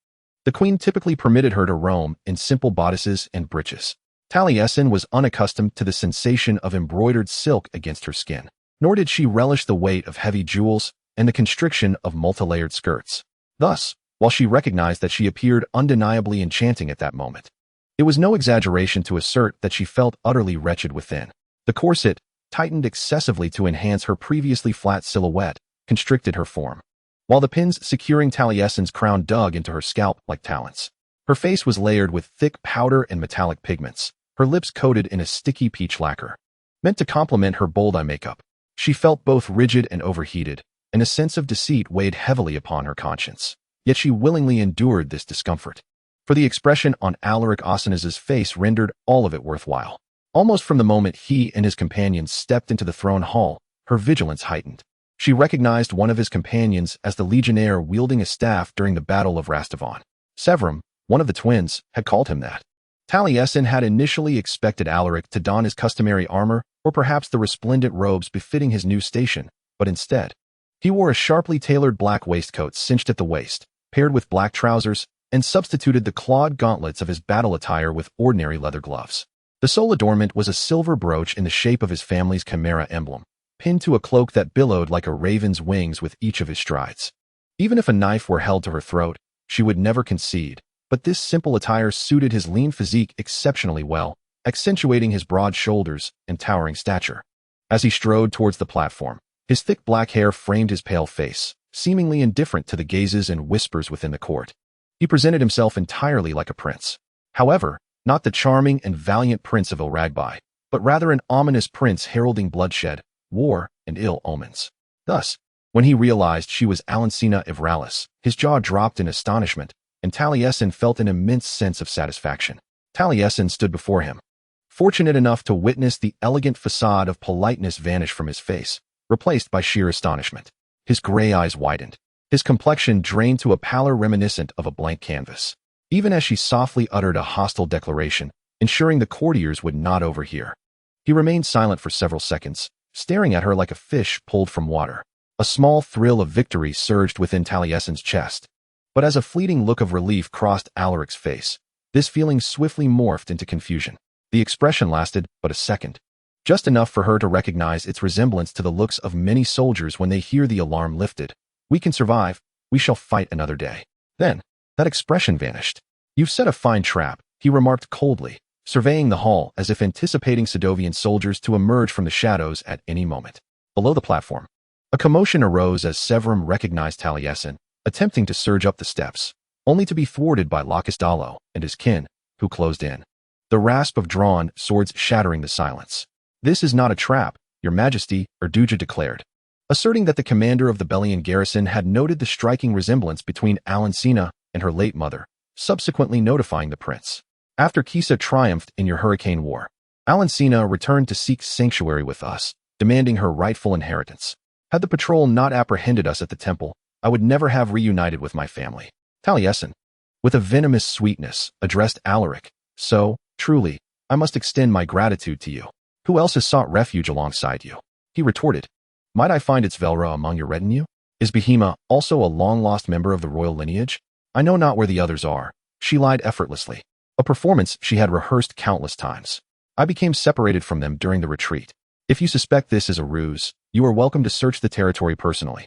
the queen typically permitted her to roam in simple bodices and breeches. Talasin was unaccustomed to the sensation of embroidered silk against her skin, nor did she relish the weight of heavy jewels and the constriction of multi-layered skirts. Thus, while she recognized that she appeared undeniably enchanting at that moment, it was no exaggeration to assert that she felt utterly wretched within. The corset, tightened excessively to enhance her previously flat silhouette, constricted her form, while the pins securing Talasin's crown dug into her scalp like talons. Her face was layered with thick powder and metallic pigments, her lips coated in a sticky peach lacquer, meant to complement her bold eye makeup. She felt both rigid and overheated, and a sense of deceit weighed heavily upon her conscience. Yet she willingly endured this discomfort, for the expression on Alaric Osinez's face rendered all of it worthwhile. Almost from the moment he and his companions stepped into the throne hall, her vigilance heightened. She recognized one of his companions as the legionnaire wielding a staff during the Battle of Rastavon. Severum, one of the twins, had called him that. Talasin had initially expected Alaric to don his customary armor or perhaps the resplendent robes befitting his new station, but instead, he wore a sharply tailored black waistcoat cinched at the waist, paired with black trousers, and substituted the clawed gauntlets of his battle attire with ordinary leather gloves. The sole adornment was a silver brooch in the shape of his family's chimera emblem, pinned to a cloak that billowed like a raven's wings with each of his strides. Even if a knife were held to her throat, she would never concede, but this simple attire suited his lean physique exceptionally well, accentuating his broad shoulders and towering stature. As he strode towards the platform, his thick black hair framed his pale face, seemingly indifferent to the gazes and whispers within the court. He presented himself entirely like a prince. However, not the charming and valiant prince of Ilragbai, but rather an ominous prince heralding bloodshed, war, and ill omens. Thus, when he realized she was Alancina Ivralis, his jaw dropped in astonishment, and Talasin felt an immense sense of satisfaction. Talasin stood before him, fortunate enough to witness the elegant facade of politeness vanish from his face, replaced by sheer astonishment. His gray eyes widened, his complexion drained to a pallor reminiscent of a blank canvas, even as she softly uttered a hostile declaration, ensuring the courtiers would not overhear. He remained silent for several seconds, staring at her like a fish pulled from water. A small thrill of victory surged within Talasin's chest, but as a fleeting look of relief crossed Alaric's face, this feeling swiftly morphed into confusion. The expression lasted but a second, just enough for her to recognize its resemblance to the looks of many soldiers when they hear the alarm lifted. "We can survive, we shall fight another day." Then, that expression vanished. "You've set a fine trap," he remarked coldly, surveying the hall as if anticipating Sedovian soldiers to emerge from the shadows at any moment. Below the platform, a commotion arose as Severum recognized Talasin, attempting to surge up the steps, only to be thwarted by Lakisdalo and his kin, who closed in, the rasp of drawn swords shattering the silence. "This is not a trap, Your Majesty," Erduja declared, asserting that the commander of the Belian garrison had noted the striking resemblance between Alancina and her late mother, subsequently notifying the prince. "After Kisa triumphed in your hurricane war, Alancina returned to seek sanctuary with us, demanding her rightful inheritance. Had the patrol not apprehended us at the temple, I would never have reunited with my family. Talasin, with a venomous sweetness, addressed Alaric. So, truly, I must extend my gratitude to you. Who else has sought refuge alongside you? He retorted. Might I find its Velra among your retinue? Is Behema also a long-lost member of the royal lineage? I know not where the others are. She lied effortlessly. A performance she had rehearsed countless times. I became separated from them during the retreat. If you suspect this is a ruse, you are welcome to search the territory personally.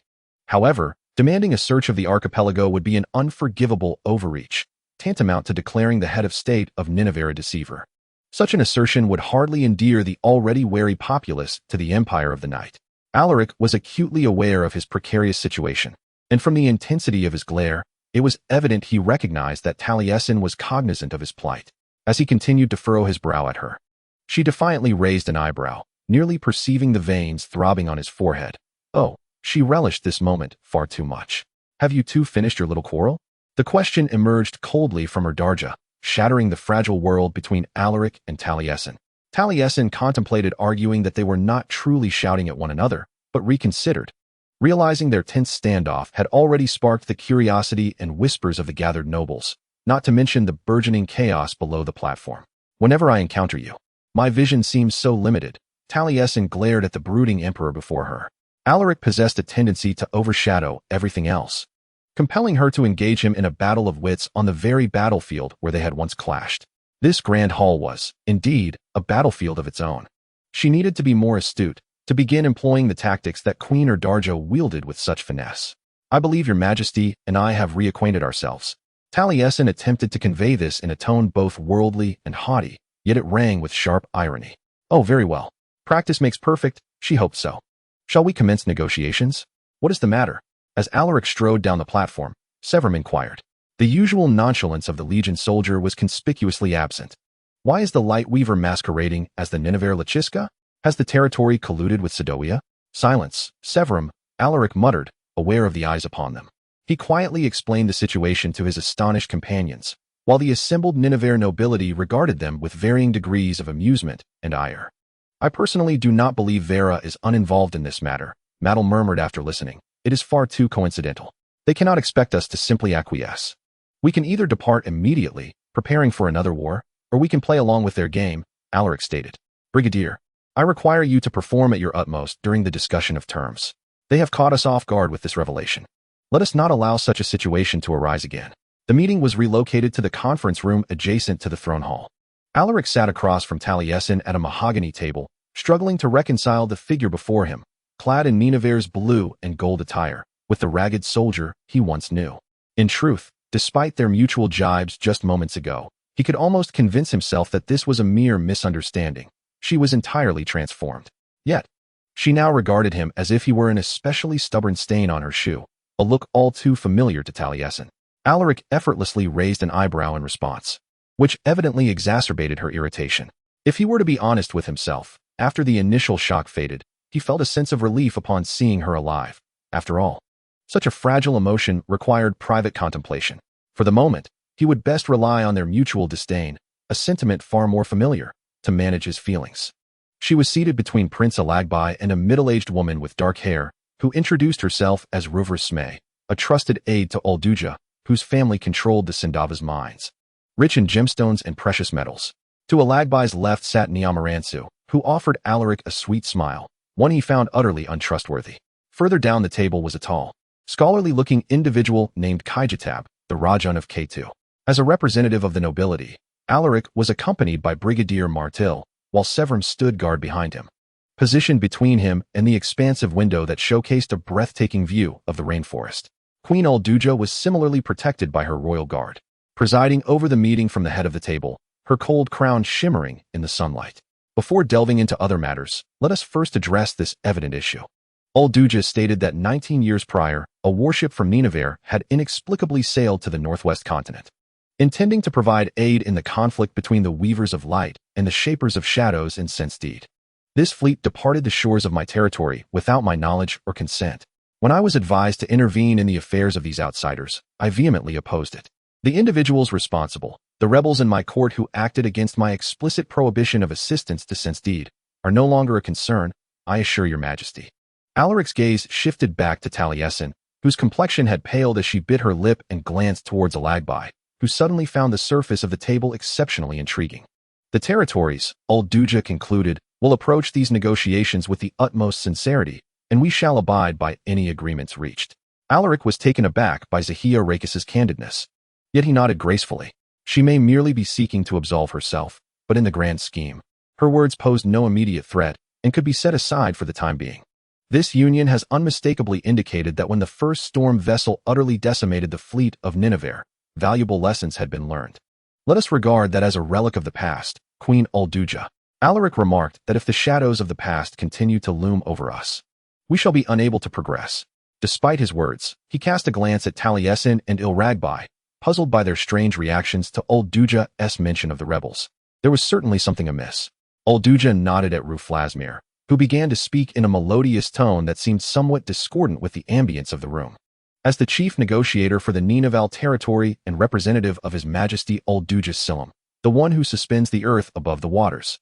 However, demanding a search of the archipelago would be an unforgivable overreach, tantamount to declaring the head of state of Ninavarr a deceiver. Such an assertion would hardly endear the already wary populace to the empire of the night. Alaric was acutely aware of his precarious situation, and from the intensity of his glare, it was evident he recognized that Talasin was cognizant of his plight. As he continued to furrow his brow at her, she defiantly raised an eyebrow, nearly perceiving the veins throbbing on his forehead. Oh, she relished this moment far too much. Have you two finished your little quarrel? The question emerged coldly from her darja, shattering the fragile world between Alaric and Talasin. Talasin contemplated arguing that they were not truly shouting at one another, but reconsidered, realizing their tense standoff had already sparked the curiosity and whispers of the gathered nobles, not to mention the burgeoning chaos below the platform. Whenever I encounter you, my vision seems so limited. Talasin glared at the brooding emperor before her. Alaric possessed a tendency to overshadow everything else, compelling her to engage him in a battle of wits on the very battlefield where they had once clashed. This grand hall was, indeed, a battlefield of its own. She needed to be more astute, to begin employing the tactics that Queen Darjo wielded with such finesse. I believe your majesty and I have reacquainted ourselves. Talasin attempted to convey this in a tone both worldly and haughty, yet it rang with sharp irony. Oh, very well. Practice makes perfect, she hoped so. Shall we commence negotiations? What is the matter? As Alaric strode down the platform, Severum inquired. The usual nonchalance of the Legion soldier was conspicuously absent. Why is the Light Weaver masquerading as the Ninavarr Lachiska? Has the territory colluded with Sidoia? Silence, Severum, Alaric muttered, aware of the eyes upon them. He quietly explained the situation to his astonished companions, while the assembled Ninavarr nobility regarded them with varying degrees of amusement and ire. I personally do not believe Vera is uninvolved in this matter, Maddle murmured after listening. It is far too coincidental. They cannot expect us to simply acquiesce. We can either depart immediately, preparing for another war, or we can play along with their game, Alaric stated. Brigadier, I require you to perform at your utmost during the discussion of terms. They have caught us off guard with this revelation. Let us not allow such a situation to arise again. The meeting was relocated to the conference room adjacent to the throne hall. Alaric sat across from Talasin at a mahogany table, struggling to reconcile the figure before him, clad in Ninavarr's blue and gold attire, with the ragged soldier he once knew. In truth, despite their mutual jibes just moments ago, he could almost convince himself that this was a mere misunderstanding. She was entirely transformed. Yet, she now regarded him as if he were an especially stubborn stain on her shoe, a look all too familiar to Talasin. Alaric effortlessly raised an eyebrow in response, which evidently exacerbated her irritation. If he were to be honest with himself, after the initial shock faded, he felt a sense of relief upon seeing her alive. After all, such a fragile emotion required private contemplation. For the moment, he would best rely on their mutual disdain, a sentiment far more familiar, to manage his feelings. She was seated between Prince Alagbai and a middle-aged woman with dark hair, who introduced herself as Ruver Smay, a trusted aide to Olduja, whose family controlled the Sindava's mines, rich in gemstones and precious metals. To Alagbai's left sat Niamaransu, who offered Alaric a sweet smile, one he found utterly untrustworthy. Further down the table was a tall, scholarly-looking individual named Kaijatab, the Rajan of K2. As a representative of the nobility, Alaric was accompanied by Brigadier Martil, while Severum stood guard behind him, positioned between him and the expansive window that showcased a breathtaking view of the rainforest. Queen Olduja was similarly protected by her royal guard, presiding over the meeting from the head of the table, her cold crown shimmering in the sunlight. Before delving into other matters, let us first address this evident issue. Olduja stated that 19 years prior, a warship from Ninavarr had inexplicably sailed to the northwest continent, intending to provide aid in the conflict between the Weavers of Light and the Shapers of Shadows in Sensteed. This fleet departed the shores of my territory without my knowledge or consent. When I was advised to intervene in the affairs of these outsiders, I vehemently opposed it. The individuals responsible, the rebels in my court who acted against my explicit prohibition of assistance to Sensteed, are no longer a concern, I assure your majesty. Alaric's gaze shifted back to Taliesin, whose complexion had paled as she bit her lip and glanced towards Alagbai, who suddenly found the surface of the table exceptionally intriguing. The territories, Ulduja concluded, will approach these negotiations with the utmost sincerity, and we shall abide by any agreements reached. Alaric was taken aback by Zahia Rakis's candidness. Yet he nodded gracefully. She may merely be seeking to absolve herself, but in the grand scheme, her words posed no immediate threat and could be set aside for the time being. This union has unmistakably indicated that when the first storm vessel utterly decimated the fleet of Ninavarr, valuable lessons had been learned. Let us regard that as a relic of the past, Queen Ulduja. Alaric remarked that if the shadows of the past continue to loom over us, we shall be unable to progress. Despite his words, he cast a glance at Taliesin and Ilragbai, puzzled by their strange reactions to Ulduja's mention of the rebels. There was certainly something amiss. Ulduja nodded at Ruflasmir, who began to speak in a melodious tone that seemed somewhat discordant with the ambience of the room. As the chief negotiator for the Ninavarr territory and representative of His Majesty Ulduja Silim, the one who suspends the earth above the waters,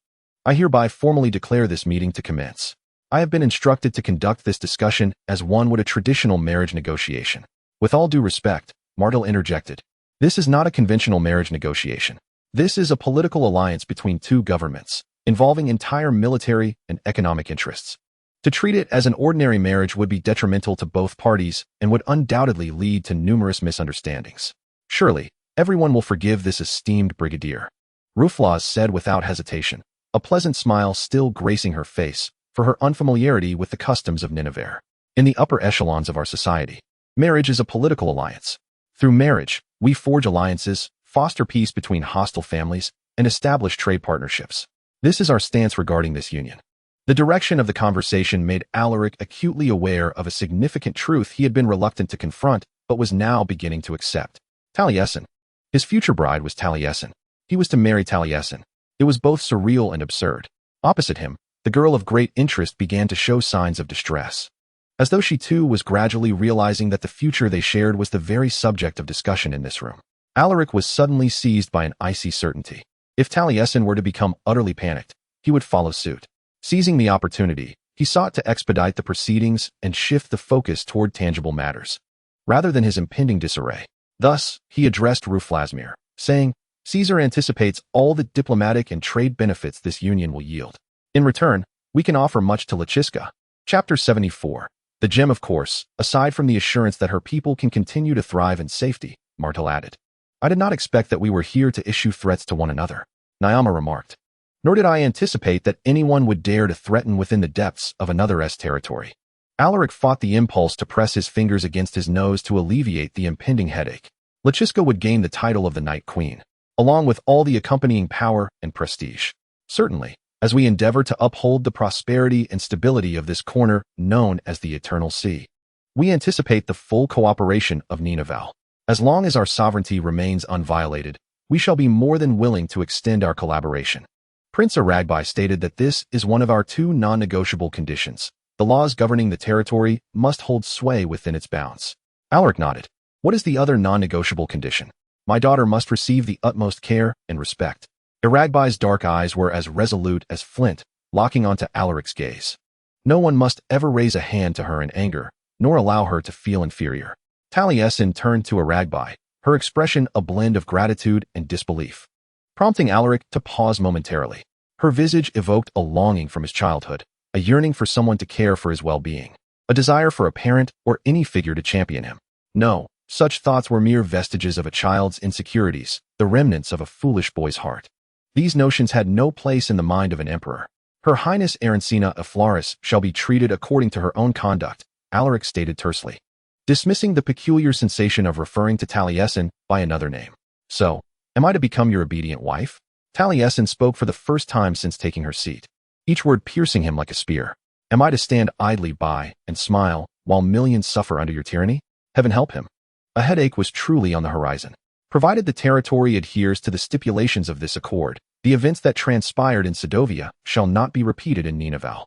I hereby formally declare this meeting to commence. I have been instructed to conduct this discussion as one would a traditional marriage negotiation. With all due respect, Martel interjected, this is not a conventional marriage negotiation. This is a political alliance between two governments, involving entire military and economic interests. To treat it as an ordinary marriage would be detrimental to both parties and would undoubtedly lead to numerous misunderstandings. Surely, everyone will forgive this esteemed brigadier. Ruflas said without hesitation, a pleasant smile still gracing her face for her unfamiliarity with the customs of Ninavarr. In the upper echelons of our society, marriage is a political alliance. Through marriage, we forge alliances, foster peace between hostile families, and establish trade partnerships. This is our stance regarding this union. The direction of the conversation made Alaric acutely aware of a significant truth he had been reluctant to confront, but was now beginning to accept. Taliesin. His future bride was Taliesin. He was to marry Taliesin. It was both surreal and absurd. Opposite him, the girl of great interest began to show signs of distress, as though she too was gradually realizing that the future they shared was the very subject of discussion in this room. Alaric was suddenly seized by an icy certainty. If Taliesin were to become utterly panicked, he would follow suit. Seizing the opportunity, he sought to expedite the proceedings and shift the focus toward tangible matters, rather than his impending disarray. Thus, he addressed Ruflasmir, saying, Caesar anticipates all the diplomatic and trade benefits this union will yield. In return, we can offer much to Lachiska. Chapter 74. The gem, of course, aside from the assurance that her people can continue to thrive in safety, Martel added. I did not expect that we were here to issue threats to one another, Nyama remarked. Nor did I anticipate that anyone would dare to threaten within the depths of another's territory. Alaric fought the impulse to press his fingers against his nose to alleviate the impending headache. Lachiska would gain the title of the Night Queen, along with all the accompanying power and prestige. Certainly, as we endeavor to uphold the prosperity and stability of this corner known as the Eternal Sea, we anticipate the full cooperation of Ninavarr. As long as our sovereignty remains unviolated, we shall be more than willing to extend our collaboration. Prince Aragbai stated that this is one of our two non-negotiable conditions. The laws governing the territory must hold sway within its bounds. Alaric nodded. What is the other non-negotiable condition? My daughter must receive the utmost care and respect. Aragbai's dark eyes were as resolute as flint, locking onto Alaric's gaze. No one must ever raise a hand to her in anger, nor allow her to feel inferior. Taliesin turned to Aragbai, her expression a blend of gratitude and disbelief, prompting Alaric to pause momentarily. Her visage evoked a longing from his childhood, a yearning for someone to care for his well-being, a desire for a parent or any figure to champion him. No, such thoughts were mere vestiges of a child's insecurities, the remnants of a foolish boy's heart. These notions had no place in the mind of an emperor. Her Highness Arancina Aflaris shall be treated according to her own conduct, Alaric stated tersely, dismissing the peculiar sensation of referring to Taliesin by another name. So, am I to become your obedient wife? Taliesin spoke for the first time since taking her seat, each word piercing him like a spear. Am I to stand idly by and smile while millions suffer under your tyranny? Heaven help him. A headache was truly on the horizon. Provided the territory adheres to the stipulations of this accord, the events that transpired in Sedovia shall not be repeated in Ninavarr.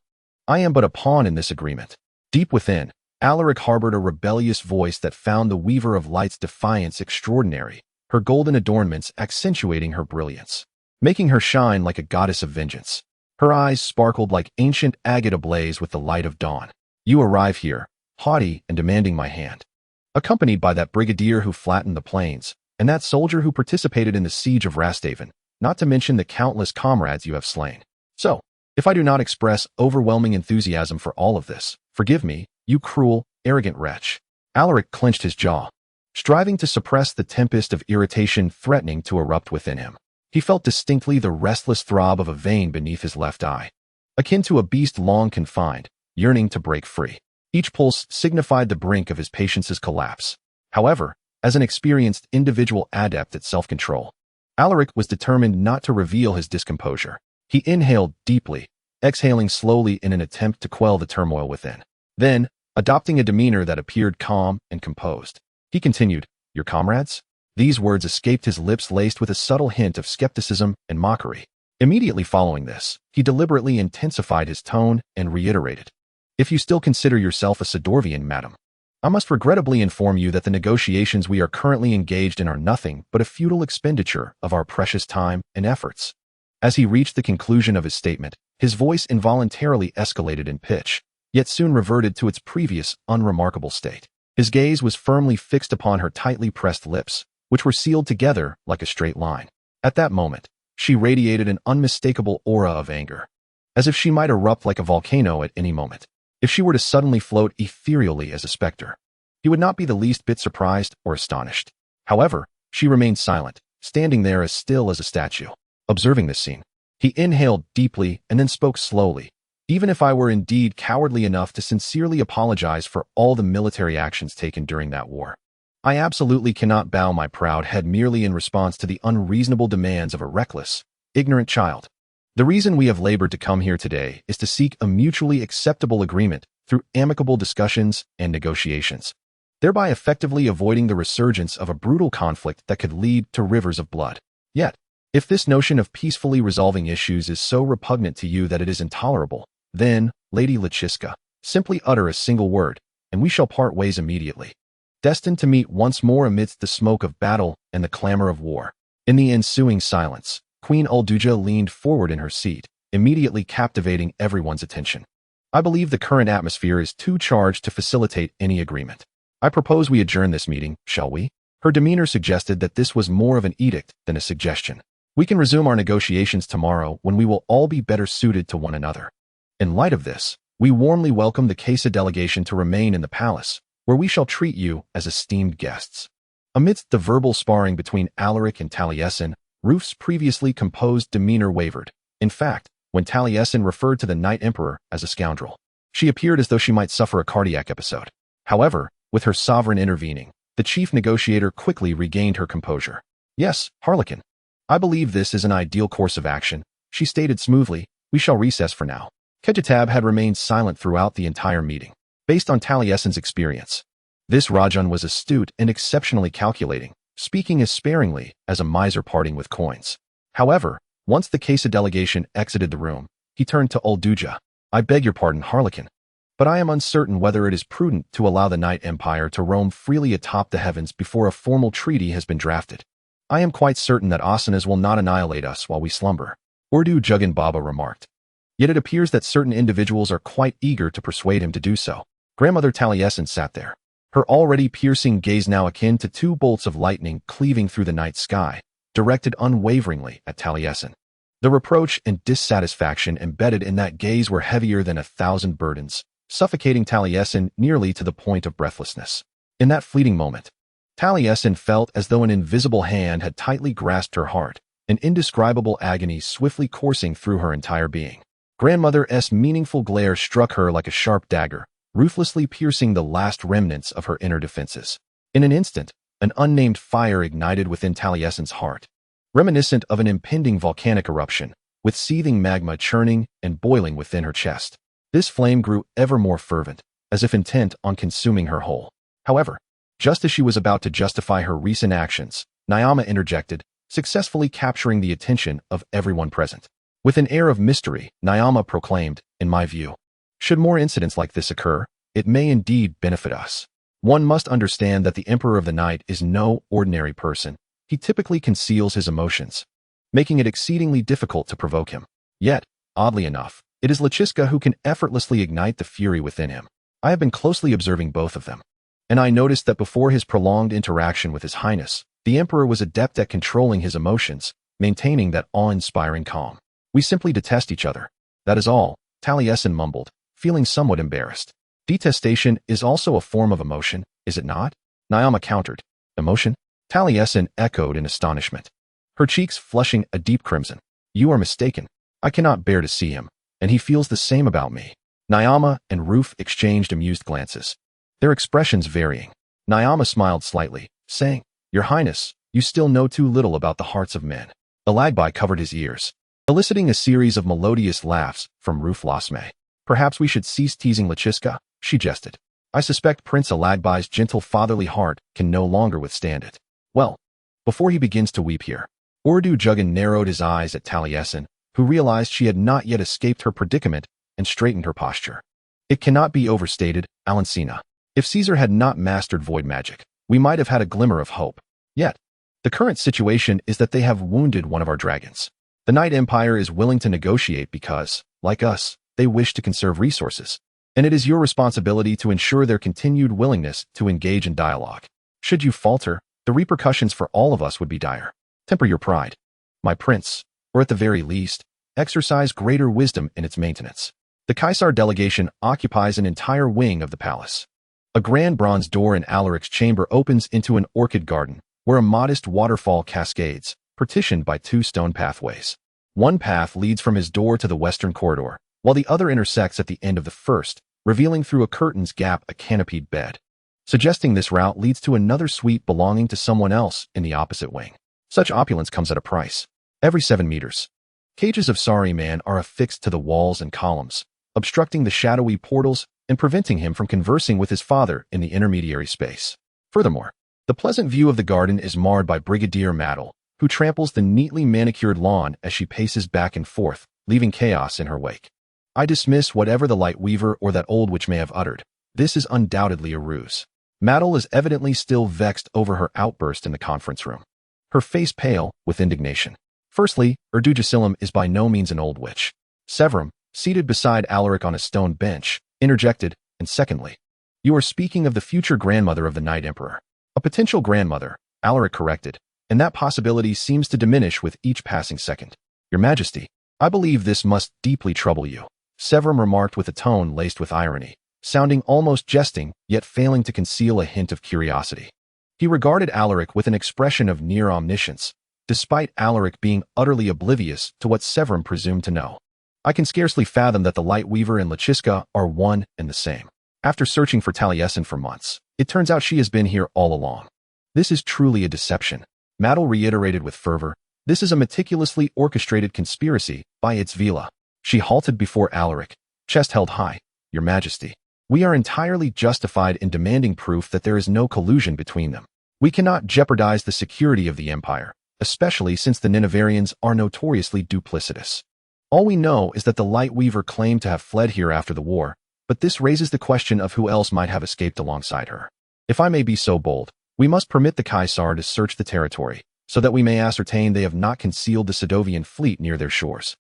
I am but a pawn in this agreement. Deep within, Alaric harbored a rebellious voice that found the Weaver of Light's defiance extraordinary, her golden adornments accentuating her brilliance, making her shine like a goddess of vengeance. Her eyes sparkled like ancient agate ablaze with the light of dawn. You arrive here, haughty and demanding my hand, accompanied by that brigadier who flattened the plains, and that soldier who participated in the siege of Rasthaven, not to mention the countless comrades you have slain. So, if I do not express overwhelming enthusiasm for all of this, forgive me, you cruel, arrogant wretch. Alaric clenched his jaw, striving to suppress the tempest of irritation threatening to erupt within him. He felt distinctly the restless throb of a vein beneath his left eye, akin to a beast long confined, yearning to break free. Each pulse signified the brink of his patience's collapse. However, as an experienced individual adept at self-control, Alaric was determined not to reveal his discomposure. He inhaled deeply, exhaling slowly in an attempt to quell the turmoil within. Then, adopting a demeanor that appeared calm and composed, he continued, "Your comrades?" These words escaped his lips laced with a subtle hint of skepticism and mockery. Immediately following this, he deliberately intensified his tone and reiterated, "If you still consider yourself a Sidorvian, madam, I must regrettably inform you that the negotiations we are currently engaged in are nothing but a futile expenditure of our precious time and efforts." As he reached the conclusion of his statement, his voice involuntarily escalated in pitch, yet soon reverted to its previous, unremarkable state. His gaze was firmly fixed upon her tightly pressed lips, which were sealed together like a straight line. At that moment, she radiated an unmistakable aura of anger, as if she might erupt like a volcano at any moment. If she were to suddenly float ethereally as a specter, he would not be the least bit surprised or astonished. However, she remained silent, standing there as still as a statue. Observing this scene, he inhaled deeply and then spoke slowly. "Even if I were indeed cowardly enough to sincerely apologize for all the military actions taken during that war, I absolutely cannot bow my proud head merely in response to the unreasonable demands of a reckless, ignorant child. The reason we have labored to come here today is to seek a mutually acceptable agreement through amicable discussions and negotiations, thereby effectively avoiding the resurgence of a brutal conflict that could lead to rivers of blood. Yet, if this notion of peacefully resolving issues is so repugnant to you that it is intolerable, then, Lady Lachiska, simply utter a single word, and we shall part ways immediately, destined to meet once more amidst the smoke of battle and the clamor of war." In the ensuing silence, Queen Ulduja leaned forward in her seat, immediately captivating everyone's attention. "I believe the current atmosphere is too charged to facilitate any agreement. I propose we adjourn this meeting, shall we?" Her demeanor suggested that this was more of an edict than a suggestion. "We can resume our negotiations tomorrow when we will all be better suited to one another. In light of this, we warmly welcome the Casa delegation to remain in the palace, where we shall treat you as esteemed guests." Amidst the verbal sparring between Alaric and Talasin, Rufe's previously composed demeanor wavered. In fact, when Talasin referred to the Knight Emperor as a scoundrel, she appeared as though she might suffer a cardiac episode. However, with her sovereign intervening, the chief negotiator quickly regained her composure. "Yes, Harlequin, I believe this is an ideal course of action," she stated smoothly. "We shall recess for now." Kejatab had remained silent throughout the entire meeting. Based on Taliesin's experience, this Rajan was astute and exceptionally calculating, speaking as sparingly as a miser parting with coins. However, once the Casa delegation exited the room, he turned to Ulduja. "I beg your pardon, Harlequin, but I am uncertain whether it is prudent to allow the Night Empire to roam freely atop the heavens before a formal treaty has been drafted. I am quite certain that asanas will not annihilate us while we slumber," Urdu Jugan Baba remarked. "Yet it appears that certain individuals are quite eager to persuade him to do so." Grandmother Taliesin sat there, her already piercing gaze now akin to two bolts of lightning cleaving through the night sky, directed unwaveringly at Taliesin. The reproach and dissatisfaction embedded in that gaze were heavier than 1,000 burdens, suffocating Taliesin nearly to the point of breathlessness. In that fleeting moment, Taliesin felt as though an invisible hand had tightly grasped her heart, an indescribable agony swiftly coursing through her entire being. Grandmother's meaningful glare struck her like a sharp dagger, ruthlessly piercing the last remnants of her inner defenses. In an instant, an unnamed fire ignited within Taliesin's heart, reminiscent of an impending volcanic eruption, with seething magma churning and boiling within her chest. This flame grew ever more fervent, as if intent on consuming her whole. However, just as she was about to justify her recent actions, Nyama interjected, successfully capturing the attention of everyone present. With an air of mystery, Nyama proclaimed, "In my view, should more incidents like this occur, it may indeed benefit us. One must understand that the Emperor of the Night is no ordinary person. He typically conceals his emotions, making it exceedingly difficult to provoke him. Yet, oddly enough, it is Lachiska who can effortlessly ignite the fury within him. I have been closely observing both of them, and I noticed that before his prolonged interaction with His Highness, the Emperor was adept at controlling his emotions, maintaining that awe-inspiring calm. We simply detest each other. That is all, Taliesin mumbled, feeling somewhat embarrassed. Detestation is also a form of emotion, is it not? Niama countered. Emotion? Taliesin echoed in astonishment, her cheeks flushing a deep crimson. You are mistaken. I cannot bear to see him, and he feels the same about me. Niama and Roof exchanged amused glances, their expressions varying. Niama smiled slightly, saying, Your Highness, you still know too little about the hearts of men. Alagbai covered his ears, eliciting a series of melodious laughs from Roof Lasme. Perhaps we should cease teasing Lachiska, she jested. I suspect Prince Alagbai's gentle fatherly heart can no longer withstand it. Well, before he begins to weep here. Urdu Juggin narrowed his eyes at Taliesin, who realized she had not yet escaped her predicament and straightened her posture. It cannot be overstated, Alancina. If Caesar had not mastered void magic, we might have had a glimmer of hope. Yet, the current situation is that they have wounded one of our dragons. The Night Empire is willing to negotiate because, like us, they wish to conserve resources. And it is your responsibility to ensure their continued willingness to engage in dialogue. Should you falter, the repercussions for all of us would be dire. Temper your pride, my prince, or at the very least, exercise greater wisdom in its maintenance. The Caesar delegation occupies an entire wing of the palace. A grand bronze door in Alaric's chamber opens into an orchid garden, where a modest waterfall cascades, partitioned by 2 stone pathways. One path leads from his door to the western corridor, while the other intersects at the end of the first, revealing through a curtain's gap a canopied bed. Suggesting this route leads to another suite belonging to someone else in the opposite wing. Such opulence comes at a price. Every 7 meters, cages of sorry man are affixed to the walls and columns, obstructing the shadowy portals and preventing him from conversing with his father in the intermediary space. Furthermore, the pleasant view of the garden is marred by Brigadier Maddle, who tramples the neatly manicured lawn as she paces back and forth, leaving chaos in her wake. I dismiss whatever the Light Weaver or that old witch may have uttered. This is undoubtedly a ruse. Maddle is evidently still vexed over her outburst in the conference room, her face pale with indignation. Firstly, Erdujasilim is by no means an old witch. Severum, seated beside Alaric on a stone bench, interjected, and secondly, you are speaking of the future grandmother of the Night Emperor. A potential grandmother, Alaric corrected, and that possibility seems to diminish with each passing second. Your Majesty, I believe this must deeply trouble you, Severum remarked with a tone laced with irony, sounding almost jesting, yet failing to conceal a hint of curiosity. He regarded Alaric with an expression of near omniscience, despite Alaric being utterly oblivious to what Severum presumed to know. I can scarcely fathom that the Light Weaver and Lachiska are one and the same. After searching for Taliesin for months, it turns out she has been here all along. This is truly a deception, Maddle reiterated with fervor. This is a meticulously orchestrated conspiracy by its Vila. She halted before Alaric, chest held high. Your Majesty, we are entirely justified in demanding proof that there is no collusion between them. We cannot jeopardize the security of the Empire, especially since the Ninavarrians are notoriously duplicitous. All we know is that the Light Weaver claimed to have fled here after the war, but this raises the question of who else might have escaped alongside her. If I may be so bold, we must permit the Caesar to search the territory, so that we may ascertain they have not concealed the Sedovian fleet near their shores.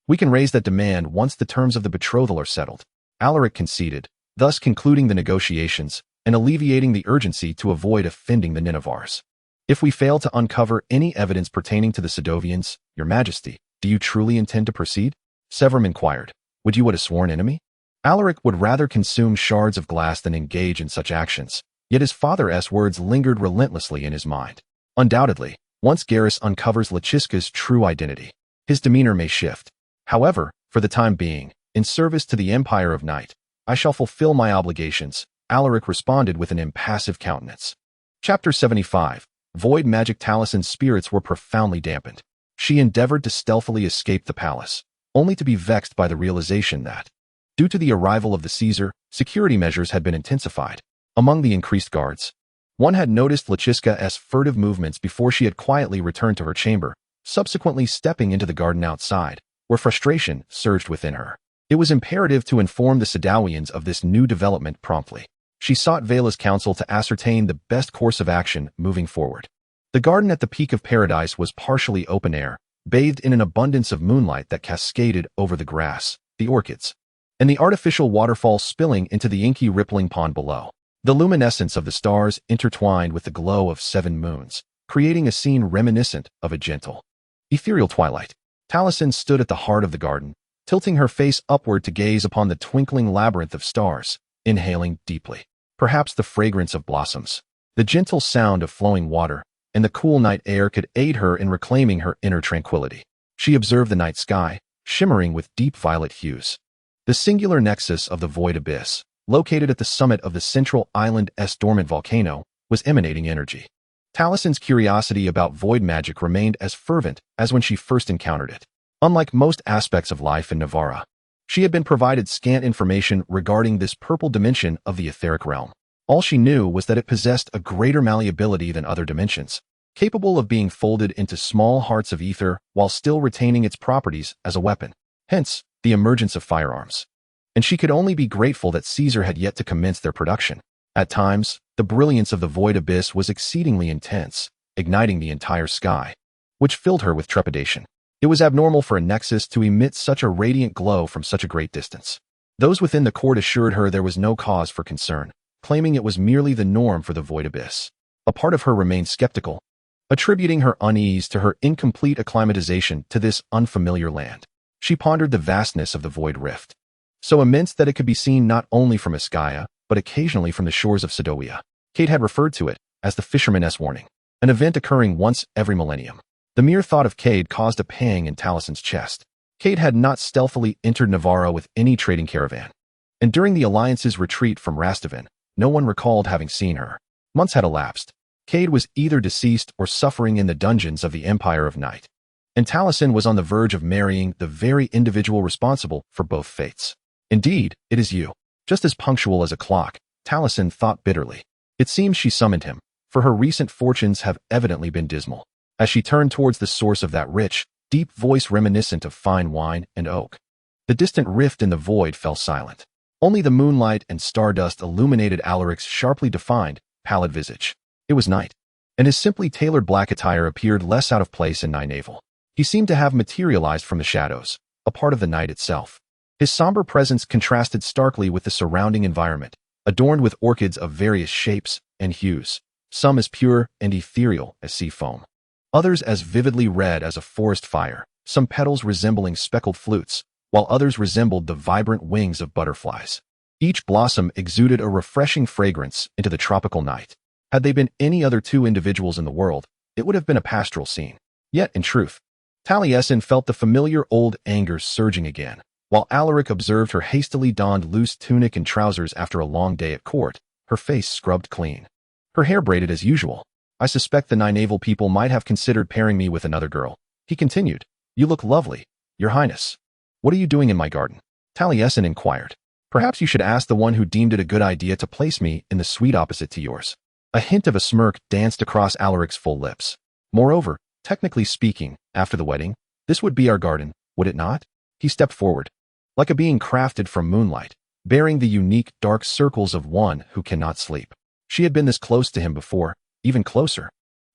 We can raise that demand once the terms of the betrothal are settled. Alaric conceded, thus concluding the negotiations and alleviating the urgency to avoid offending the Ninavarrs. If we fail to uncover any evidence pertaining to the Sedovians, Your Majesty, do you truly intend to proceed? Severum inquired. Would you would a sworn enemy? Alaric would rather consume shards of glass than engage in such actions, yet his father's words lingered relentlessly in his mind. Undoubtedly, once Garrus uncovers Lachiska's true identity, his demeanor may shift. However, for the time being, in service to the Empire of Night, I shall fulfill my obligations, Alaric responded with an impassive countenance. Chapter 75. Void Magic. Talasin's spirits were profoundly dampened. She endeavored to stealthily escape the palace, only to be vexed by the realization that, due to the arrival of the Caesar, security measures had been intensified. Among the increased guards, one had noticed Lachiska's furtive movements before she had quietly returned to her chamber, subsequently stepping into the garden outside, where frustration surged within her. It was imperative to inform the Sedowians of this new development promptly. She sought Vela's counsel to ascertain the best course of action moving forward. The garden at the peak of paradise was partially open air, bathed in an abundance of moonlight that cascaded over the grass, the orchids, and the artificial waterfall spilling into the inky rippling pond below. The luminescence of the stars intertwined with the glow of 7 moons, creating a scene reminiscent of a gentle, ethereal twilight. Talasin stood at the heart of the garden, tilting her face upward to gaze upon the twinkling labyrinth of stars, inhaling deeply. Perhaps the fragrance of blossoms, the gentle sound of flowing water, and the cool night air could aid her in reclaiming her inner tranquility. She observed the night sky, shimmering with deep violet hues. The singular nexus of the void abyss, located at the summit of the central island's dormant volcano, was emanating energy. Talasin's curiosity about void magic remained as fervent as when she first encountered it. Unlike most aspects of life in Ninavarr, she had been provided scant information regarding this purple dimension of the etheric realm. All she knew was that it possessed a greater malleability than other dimensions, capable of being folded into small hearts of ether while still retaining its properties as a weapon. Hence, the emergence of firearms. And she could only be grateful that Caesar had yet to commence their production. At times, the brilliance of the void abyss was exceedingly intense, igniting the entire sky, which filled her with trepidation. It was abnormal for a nexus to emit such a radiant glow from such a great distance. Those within the court assured her there was no cause for concern, claiming it was merely the norm for the void abyss. A part of her remained skeptical, attributing her unease to her incomplete acclimatization to this unfamiliar land. She pondered the vastness of the void rift, so immense that it could be seen not only from Ischia, but occasionally from the shores of Sidovia. Kate had referred to it as the fisherman's warning, an event occurring once every millennium. The mere thought of Cade caused a pang in Talasin's chest. Cade had not stealthily entered Ninavarr with any trading caravan, and during the Alliance's retreat from Rastavan, no one recalled having seen her. Months had elapsed. Cade was either deceased or suffering in the dungeons of the Empire of Night, and Talasin was on the verge of marrying the very individual responsible for both fates. Indeed, it is you. Just as punctual as a clock, Talasin thought bitterly. It seems she summoned him, for her recent fortunes have evidently been dismal. As she turned towards the source of that rich, deep voice reminiscent of fine wine and oak, the distant rift in the void fell silent. Only the moonlight and stardust illuminated Alaric's sharply defined, pallid visage. It was night, and his simply tailored black attire appeared less out of place in Ninavarr. He seemed to have materialized from the shadows, a part of the night itself. His somber presence contrasted starkly with the surrounding environment, adorned with orchids of various shapes and hues, some as pure and ethereal as sea foam, others as vividly red as a forest fire, some petals resembling speckled flutes, while others resembled the vibrant wings of butterflies. Each blossom exuded a refreshing fragrance into the tropical night. Had they been any other 2 individuals in the world, it would have been a pastoral scene. Yet, in truth, Talasin felt the familiar old anger surging again. While Alaric observed her hastily donned loose tunic and trousers after a long day at court, her face scrubbed clean, her hair braided as usual. I suspect the Ninavarr people might have considered pairing me with another girl. He continued. You look lovely, Your Highness. What are you doing in my garden? Talasin inquired. Perhaps you should ask the one who deemed it a good idea to place me in the suite opposite to yours. A hint of a smirk danced across Alaric's full lips. Moreover, technically speaking, after the wedding, this would be our garden, would it not? He stepped forward, like a being crafted from moonlight, bearing the unique dark circles of one who cannot sleep. She had been this close to him before, even closer,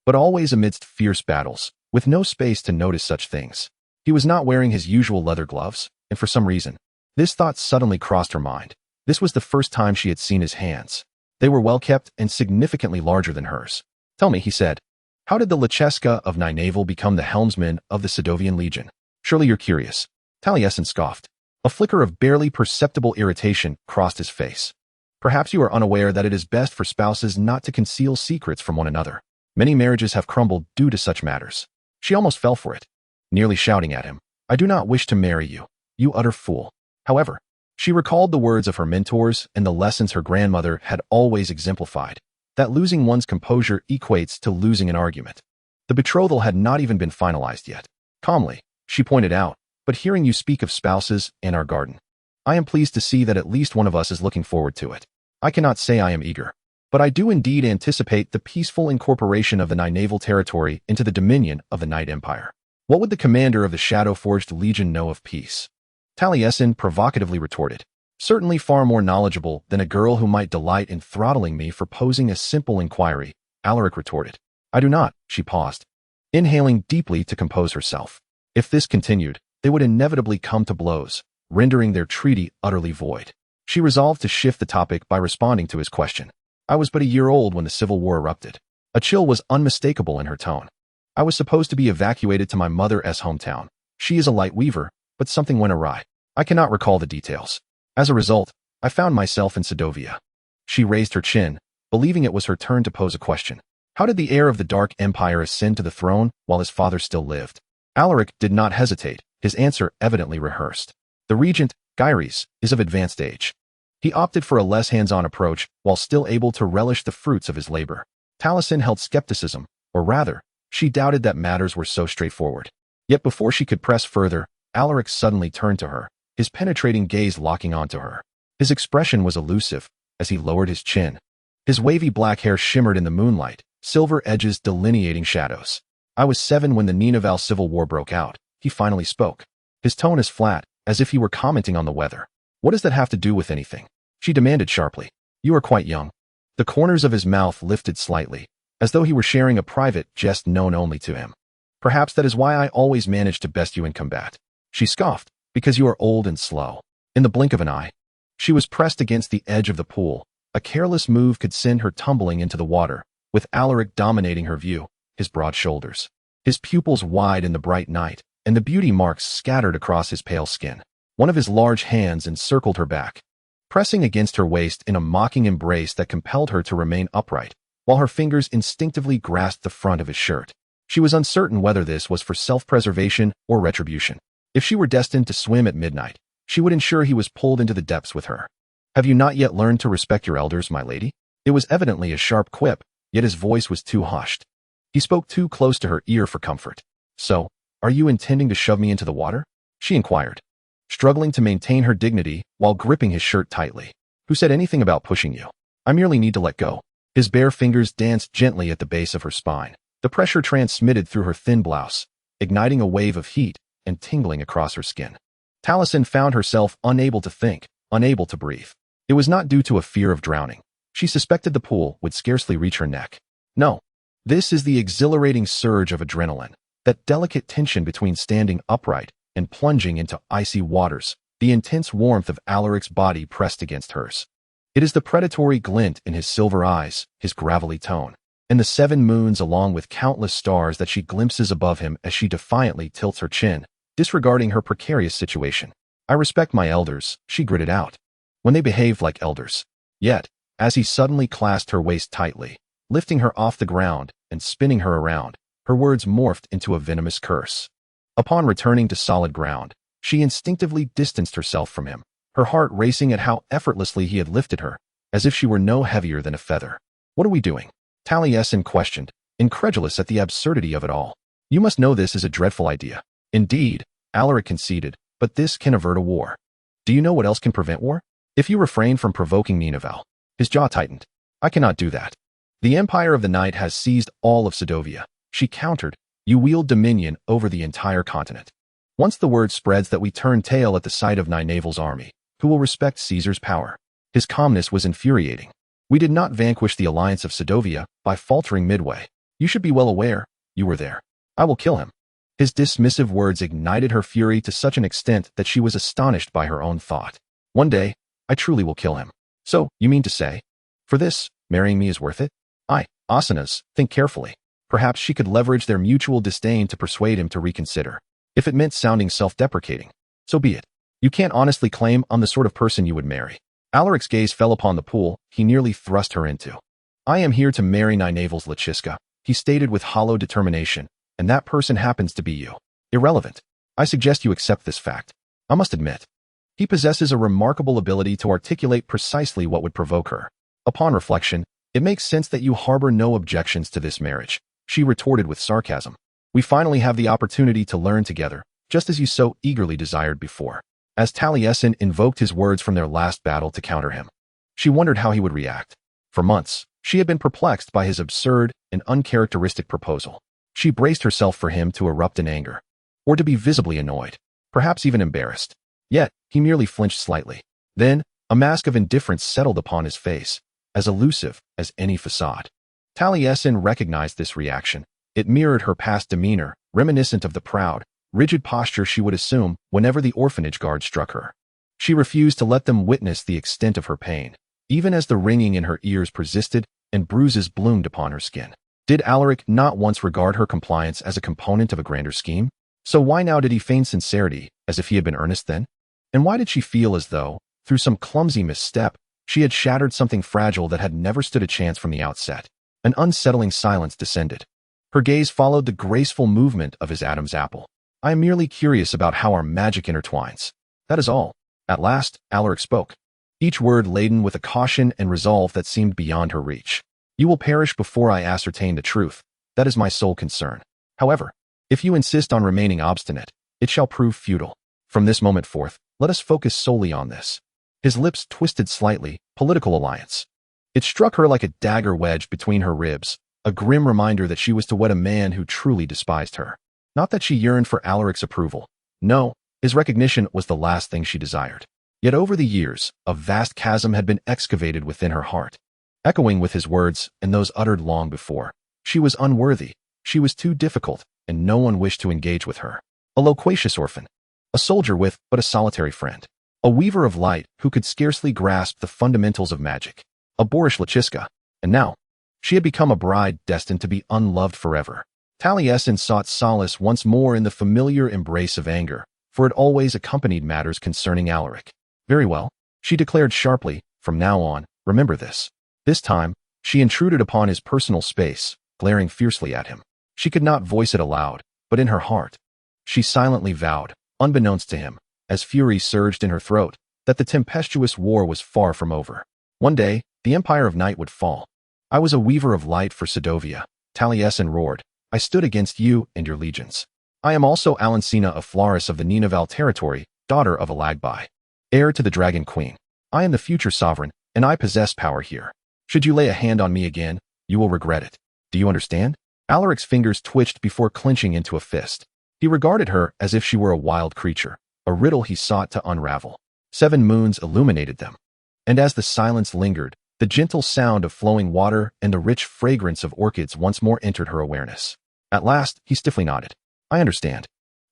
but always amidst fierce battles, with no space to notice such things. He was not wearing his usual leather gloves, and for some reason, this thought suddenly crossed her mind. This was the first time she had seen his hands. They were well-kept and significantly larger than hers. Tell me, he said, how did the Lecheska of Ninavarr become the helmsman of the Sidovian Legion? Surely you're curious. Talasin scoffed. A flicker of barely perceptible irritation crossed his face. Perhaps you are unaware that it is best for spouses not to conceal secrets from one another. Many marriages have crumbled due to such matters. She almost fell for it, nearly shouting at him, I do not wish to marry you, you utter fool. However, she recalled the words of her mentors and the lessons her grandmother had always exemplified, that losing one's composure equates to losing an argument. The betrothal had not even been finalized yet. Calmly, she pointed out, but hearing you speak of spouses and our garden, I am pleased to see that at least one of us is looking forward to it. I cannot say I am eager, but I do indeed anticipate the peaceful incorporation of the Ninavarr territory into the dominion of the Night Empire. What would the commander of the Shadow-Forged Legion know of peace? Talasin provocatively retorted. Certainly far more knowledgeable than a girl who might delight in throttling me for posing a simple inquiry, Alaric retorted. I do not, she paused, inhaling deeply to compose herself. If this continued, they would inevitably come to blows, rendering their treaty utterly void. She resolved to shift the topic by responding to his question. I was but a year old when the Civil War erupted. A chill was unmistakable in her tone. I was supposed to be evacuated to my mother's hometown. She is a light weaver, but something went awry. I cannot recall the details. As a result, I found myself in Sedovia. She raised her chin, believing it was her turn to pose a question. How did the heir of the Dark Empire ascend to the throne while his father still lived? Alaric did not hesitate, his answer evidently rehearsed. The regent, Gyres, is of advanced age. He opted for a less hands-on approach while still able to relish the fruits of his labor. Talasin held skepticism, or rather, she doubted that matters were so straightforward. Yet before she could press further, Alaric suddenly turned to her, his penetrating gaze locking onto her. His expression was elusive as he lowered his chin. His wavy black hair shimmered in the moonlight, silver edges delineating shadows. I was 7 when the Ninavarr Civil War broke out, he finally spoke. His tone is flat, as if he were commenting on the weather. What does that have to do with anything? She demanded sharply. You are quite young. The corners of his mouth lifted slightly, as though he were sharing a private jest known only to him. Perhaps that is why I always manage to best you in combat. She scoffed, because you are old and slow. In the blink of an eye, she was pressed against the edge of the pool. A careless move could send her tumbling into the water, with Alaric dominating her view, his broad shoulders, his pupils wide in the bright night, and the beauty marks scattered across his pale skin. One of his large hands encircled her back, pressing against her waist in a mocking embrace that compelled her to remain upright, while her fingers instinctively grasped the front of his shirt. She was uncertain whether this was for self-preservation or retribution. If she were destined to swim at midnight, she would ensure he was pulled into the depths with her. Have you not yet learned to respect your elders, my lady? It was evidently a sharp quip, yet his voice was too hushed. He spoke too close to her ear for comfort. So, are you intending to shove me into the water? She inquired, struggling to maintain her dignity while gripping his shirt tightly. Who said anything about pushing you? I merely need to let go. His bare fingers danced gently at the base of her spine. The pressure transmitted through her thin blouse, igniting a wave of heat and tingling across her skin. Talasin found herself unable to think, unable to breathe. It was not due to a fear of drowning. She suspected the pool would scarcely reach her neck. No. This is the exhilarating surge of adrenaline, that delicate tension between standing upright and plunging into icy waters, the intense warmth of Alaric's body pressed against hers. It is the predatory glint in his silver eyes, his gravelly tone, and the 7 moons along with countless stars that she glimpses above him as she defiantly tilts her chin, disregarding her precarious situation. I respect my elders, she gritted out, when they behaved like elders. Yet, as he suddenly clasped her waist tightly, lifting her off the ground and spinning her around, her words morphed into a venomous curse. Upon returning to solid ground, she instinctively distanced herself from him, her heart racing at how effortlessly he had lifted her, as if she were no heavier than a feather. What are we doing? Talasin questioned, incredulous at the absurdity of it all. You must know this is a dreadful idea. Indeed, Alaric conceded, but this can avert a war. Do you know what else can prevent war? If you refrain from provoking Ninavarr. His jaw tightened. I cannot do that. The Empire of the Night has seized all of Sedovia. She countered. You wield dominion over the entire continent. Once the word spreads that we turn tail at the sight of Ninavarr's army, who will respect Caesar's power? His calmness was infuriating. We did not vanquish the alliance of Sedovia by faltering midway. You should be well aware. You were there. I will kill him. His dismissive words ignited her fury to such an extent that she was astonished by her own thought. One day, I truly will kill him. So, you mean to say, for this, marrying me is worth it? Asanas, think carefully. Perhaps she could leverage their mutual disdain to persuade him to reconsider. If it meant sounding self-deprecating, so be it. You can't honestly claim I'm the sort of person you would marry. Alaric's gaze fell upon the pool he nearly thrust her into. I am here to marry Ninavarr's Lachiska, he stated with hollow determination, and that person happens to be you. Irrelevant. I suggest you accept this fact. I must admit, he possesses a remarkable ability to articulate precisely what would provoke her. Upon reflection, it makes sense that you harbor no objections to this marriage, she retorted with sarcasm. We finally have the opportunity to learn together, just as you so eagerly desired before. As Talasin invoked his words from their last battle to counter him, she wondered how he would react. For months, she had been perplexed by his absurd and uncharacteristic proposal. She braced herself for him to erupt in anger, or to be visibly annoyed, perhaps even embarrassed. Yet, he merely flinched slightly. Then, a mask of indifference settled upon his face, as elusive as any facade. Talasin recognized this reaction. It mirrored her past demeanor, reminiscent of the proud, rigid posture she would assume whenever the orphanage guard struck her. She refused to let them witness the extent of her pain, even as the ringing in her ears persisted and bruises bloomed upon her skin. Did Alaric not once regard her compliance as a component of a grander scheme? So why now did he feign sincerity, as if he had been earnest then? And why did she feel as though, through some clumsy misstep, she had shattered something fragile that had never stood a chance from the outset? An unsettling silence descended. Her gaze followed the graceful movement of his Adam's apple. I am merely curious about how our magic intertwines. That is all. At last, Alaric spoke, each word laden with a caution and resolve that seemed beyond her reach. You will perish before I ascertain the truth. That is my sole concern. However, if you insist on remaining obstinate, it shall prove futile. From this moment forth, let us focus solely on this. His lips twisted slightly. Political alliance. It struck her like a dagger wedged between her ribs, a grim reminder that she was to wed a man who truly despised her. Not that she yearned for Alaric's approval. No, his recognition was the last thing she desired. Yet over the years, a vast chasm had been excavated within her heart. Echoing with his words and those uttered long before. She was unworthy, she was too difficult, and no one wished to engage with her. A loquacious orphan. A soldier with but a solitary friend. A weaver of light who could scarcely grasp the fundamentals of magic. A boorish Lachiska. And now, she had become a bride destined to be unloved forever. Talasin sought solace once more in the familiar embrace of anger, for it always accompanied matters concerning Alaric. Very well, she declared sharply, from now on, remember this. This time, she intruded upon his personal space, glaring fiercely at him. She could not voice it aloud, but in her heart, she silently vowed, unbeknownst to him, as fury surged in her throat, that the tempestuous war was far from over. One day, the empire of night would fall. I was a weaver of light for Sedovia, Talasin roared. I stood against you and your legions. I am also Alancina of Floris of the Ninavarr territory, daughter of Alagbai, heir to the Dragon Queen. I am the future sovereign, and I possess power here. Should you lay a hand on me again, you will regret it. Do you understand? Alaric's fingers twitched before clenching into a fist. He regarded her as if she were a wild creature, a riddle he sought to unravel. 7 moons illuminated them. And as the silence lingered, the gentle sound of flowing water and the rich fragrance of orchids once more entered her awareness. At last, he stiffly nodded. I understand.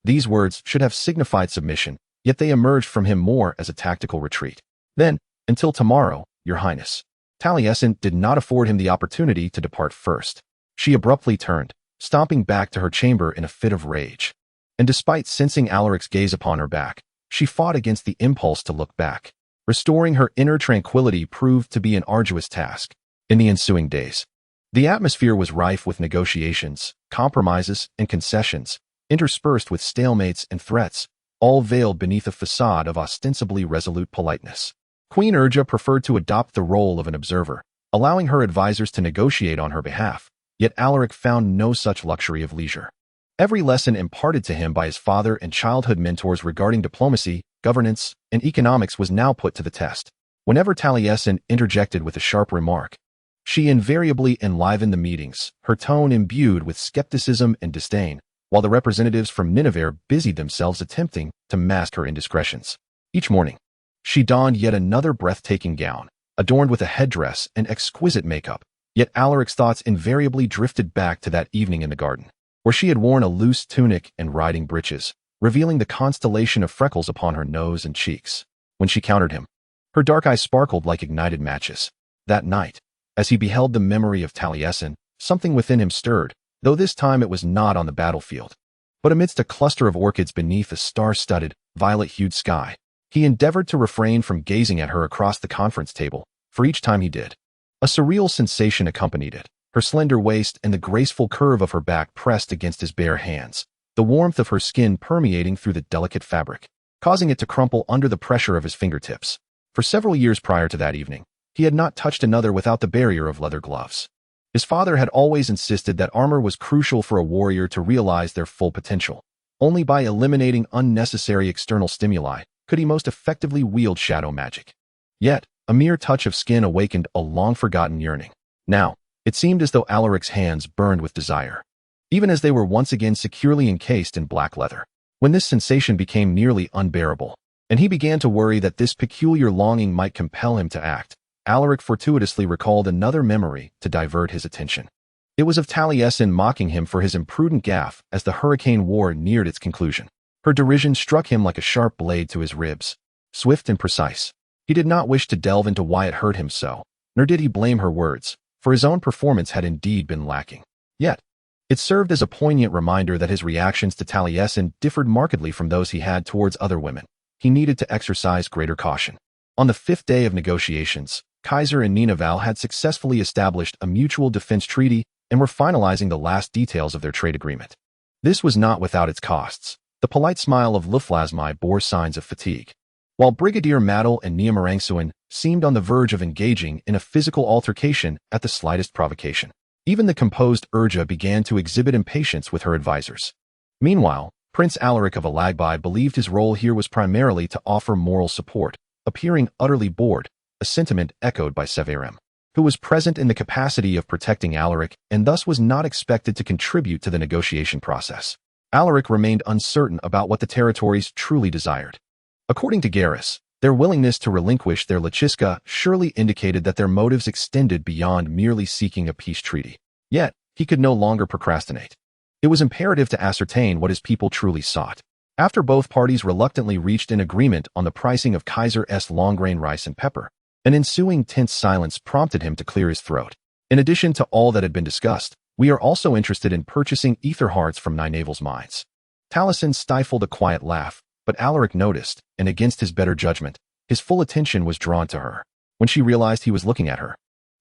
These words should have signified submission, yet they emerged from him more as a tactical retreat. Then, until tomorrow, Your Highness. Talasin did not afford him the opportunity to depart first. She abruptly turned, stomping back to her chamber in a fit of rage. And despite sensing Alaric's gaze upon her back, she fought against the impulse to look back. Restoring her inner tranquility proved to be an arduous task. In the ensuing days, the atmosphere was rife with negotiations, compromises, and concessions, interspersed with stalemates and threats, all veiled beneath a facade of ostensibly resolute politeness. Queen Urja preferred to adopt the role of an observer, allowing her advisors to negotiate on her behalf, yet Alaric found no such luxury of leisure. Every lesson imparted to him by his father and childhood mentors regarding diplomacy, governance, and economics was now put to the test. Whenever Talasin interjected with a sharp remark, she invariably enlivened the meetings, her tone imbued with skepticism and disdain, while the representatives from Ninavarr busied themselves attempting to mask her indiscretions. Each morning, she donned yet another breathtaking gown, adorned with a headdress and exquisite makeup, yet Alaric's thoughts invariably drifted back to that evening in the garden, where she had worn a loose tunic and riding breeches, revealing the constellation of freckles upon her nose and cheeks. When she countered him, her dark eyes sparkled like ignited matches. That night, as he beheld the memory of Talasin, something within him stirred, though this time it was not on the battlefield, but amidst a cluster of orchids beneath a star-studded, violet-hued sky. He endeavored to refrain from gazing at her across the conference table, for each time he did, a surreal sensation accompanied it. Her slender waist and the graceful curve of her back pressed against his bare hands, the warmth of her skin permeating through the delicate fabric, causing it to crumple under the pressure of his fingertips. For several years prior to that evening, he had not touched another without the barrier of leather gloves. His father had always insisted that armor was crucial for a warrior to realize their full potential. Only by eliminating unnecessary external stimuli could he most effectively wield shadow magic. Yet, a mere touch of skin awakened a long-forgotten yearning. Now, it seemed as though Alaric's hands burned with desire, even as they were once again securely encased in black leather. When this sensation became nearly unbearable, and he began to worry that this peculiar longing might compel him to act, Alaric fortuitously recalled another memory to divert his attention. It was of Taliesin mocking him for his imprudent gaffe as the hurricane war neared its conclusion. Her derision struck him like a sharp blade to his ribs, swift and precise. He did not wish to delve into why it hurt him so, nor did he blame her words, for his own performance had indeed been lacking. Yet, it served as a poignant reminder that his reactions to Taliesin differed markedly from those he had towards other women. He needed to exercise greater caution. On the 5th day of negotiations, Kaiser and Ninavarr had successfully established a mutual defense treaty and were finalizing the last details of their trade agreement. This was not without its costs. The polite smile of Luflasmi bore signs of fatigue. While Brigadier Madel and Niamarangsuin seemed on the verge of engaging in a physical altercation at the slightest provocation, even the composed Urja began to exhibit impatience with her advisors. Meanwhile, Prince Alaric of Alagbai believed his role here was primarily to offer moral support, appearing utterly bored, a sentiment echoed by Severem, who was present in the capacity of protecting Alaric and thus was not expected to contribute to the negotiation process. Alaric remained uncertain about what the territories truly desired. According to Garrus, their willingness to relinquish their Lachiska surely indicated that their motives extended beyond merely seeking a peace treaty. Yet, he could no longer procrastinate. It was imperative to ascertain what his people truly sought. After both parties reluctantly reached an agreement on the pricing of Kaiser's long-grain rice and pepper, an ensuing tense silence prompted him to clear his throat. In addition to all that had been discussed, we are also interested in purchasing ether hearts from Nynaeval's mines. Talasin stifled a quiet laugh, but Alaric noticed, and against his better judgment, his full attention was drawn to her. When she realized he was looking at her,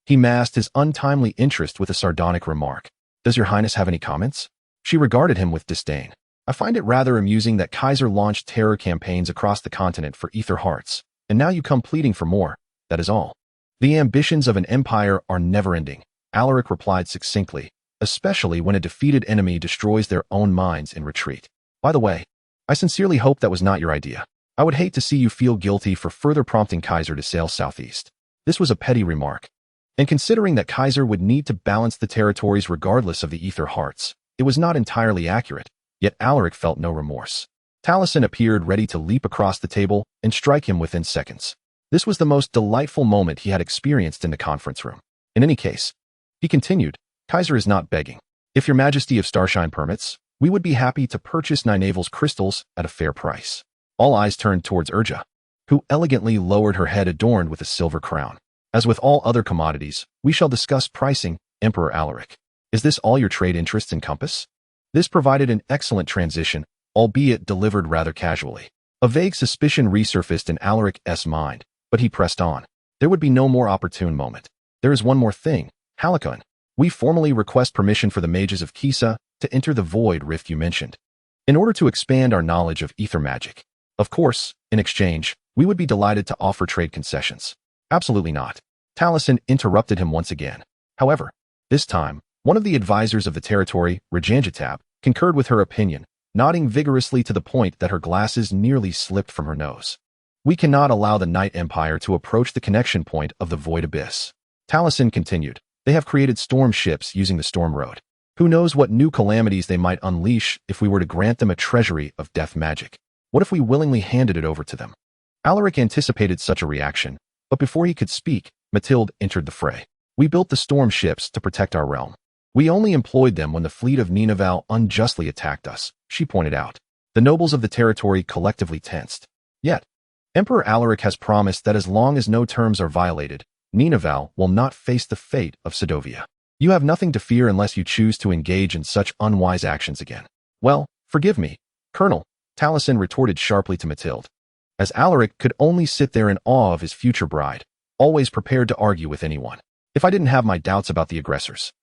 he masked his untimely interest with a sardonic remark. "Does your highness have any comments?" She regarded him with disdain. "I find it rather amusing that Kaiser launched terror campaigns across the continent for ether hearts, and now you come pleading for more, that is all. The ambitions of an empire are never-ending," Alaric replied succinctly, "especially when a defeated enemy destroys their own mines in retreat. By the way, I sincerely hope that was not your idea. I would hate to see you feel guilty for further prompting Kaiser to sail southeast." This was a petty remark. And considering that Kaiser would need to balance the territories regardless of the ether hearts, it was not entirely accurate, yet Alaric felt no remorse. Talasin appeared ready to leap across the table and strike him within seconds. This was the most delightful moment he had experienced in the conference room. In any case, he continued, "Kaiser is not begging. If your Majesty of Starshine permits, we would be happy to purchase Nynaeval's crystals at a fair price." All eyes turned towards Urja, who elegantly lowered her head adorned with a silver crown. "As with all other commodities, we shall discuss pricing, Emperor Alaric. Is this all your trade interests encompass?" This provided an excellent transition, albeit delivered rather casually. A vague suspicion resurfaced in Alaric's mind, but he pressed on. "There would be no more opportune moment. There is one more thing, Halakun. We formally request permission for the mages of Kisa to enter the void rift you mentioned, in order to expand our knowledge of ether magic. Of course, in exchange, we would be delighted to offer trade concessions." "Absolutely not." Talasin interrupted him once again. However, this time, one of the advisors of the territory, Rajanjatab, concurred with her opinion, nodding vigorously to the point that her glasses nearly slipped from her nose. "We cannot allow the Night Empire to approach the connection point of the Void Abyss." Talasin continued, "They have created storm ships using the Storm Road. Who knows what new calamities they might unleash if we were to grant them a treasury of death magic? What if we willingly handed it over to them?" Alaric anticipated such a reaction, but before he could speak, Mathilde entered the fray. "We built the storm ships to protect our realm. We only employed them when the fleet of Ninavarr unjustly attacked us," she pointed out. The nobles of the territory collectively tensed. Yet, Emperor Alaric has promised that as long as no terms are violated, Ninavarr will not face the fate of Sedovia. You have nothing to fear unless you choose to engage in such unwise actions again. "Well, forgive me, Colonel," Talasin retorted sharply to Mathilde, as Alaric could only sit there in awe of his future bride, always prepared to argue with anyone. "If I didn't have my doubts about the aggressors."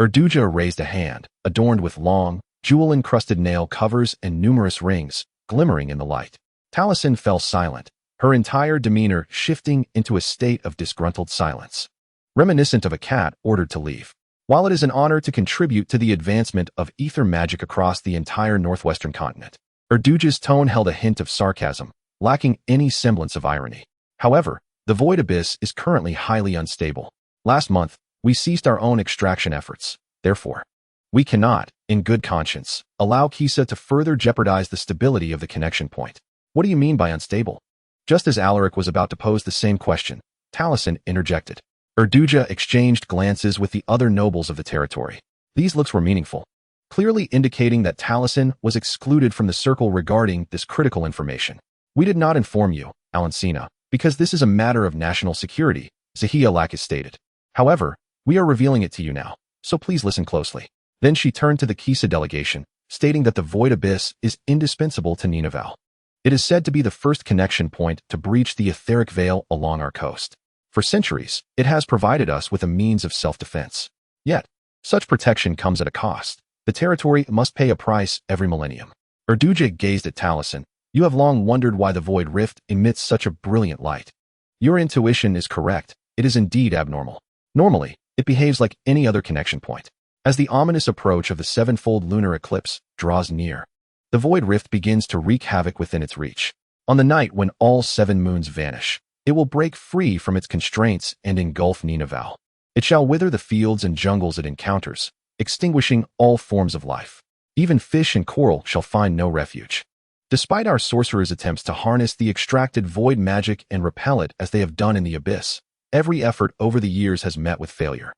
Erduja raised a hand, adorned with long, jewel-encrusted nail covers and numerous rings, glimmering in the light. Talasin fell silent, her entire demeanor shifting into a state of disgruntled silence, reminiscent of a cat ordered to leave. While it is an honor to contribute to the advancement of ether magic across the entire northwestern continent, Erduja's tone held a hint of sarcasm, lacking any semblance of irony. However, the Void Abyss is currently highly unstable. Last month, we ceased our own extraction efforts. Therefore, we cannot, in good conscience, allow Kisa to further jeopardize the stability of the connection point. What do you mean by unstable? Just as Alaric was about to pose the same question, Talasin interjected. Erduja exchanged glances with the other nobles of the territory. These looks were meaningful, clearly indicating that Talasin was excluded from the circle regarding this critical information. We did not inform you, Alancina, because this is a matter of national security, Zahia Lacus stated. However, we are revealing it to you now, so please listen closely. Then she turned to the Kisa delegation, stating that the Void Abyss is indispensable to Ninavarr. It is said to be the first connection point to breach the etheric veil along our coast. For centuries, it has provided us with a means of self-defense. Yet, such protection comes at a cost. The territory must pay a price every millennium. Erduja gazed at Talasin. You have long wondered why the Void Rift emits such a brilliant light. Your intuition is correct. It is indeed abnormal. Normally, it behaves like any other connection point. As the ominous approach of the sevenfold lunar eclipse draws near, the Void Rift begins to wreak havoc within its reach. On the night when all 7 moons vanish, it will break free from its constraints and engulf Ninavarr. It shall wither the fields and jungles it encounters, extinguishing all forms of life. Even fish and coral shall find no refuge. Despite our sorcerers' attempts to harness the extracted void magic and repel it as they have done in the abyss, every effort over the years has met with failure.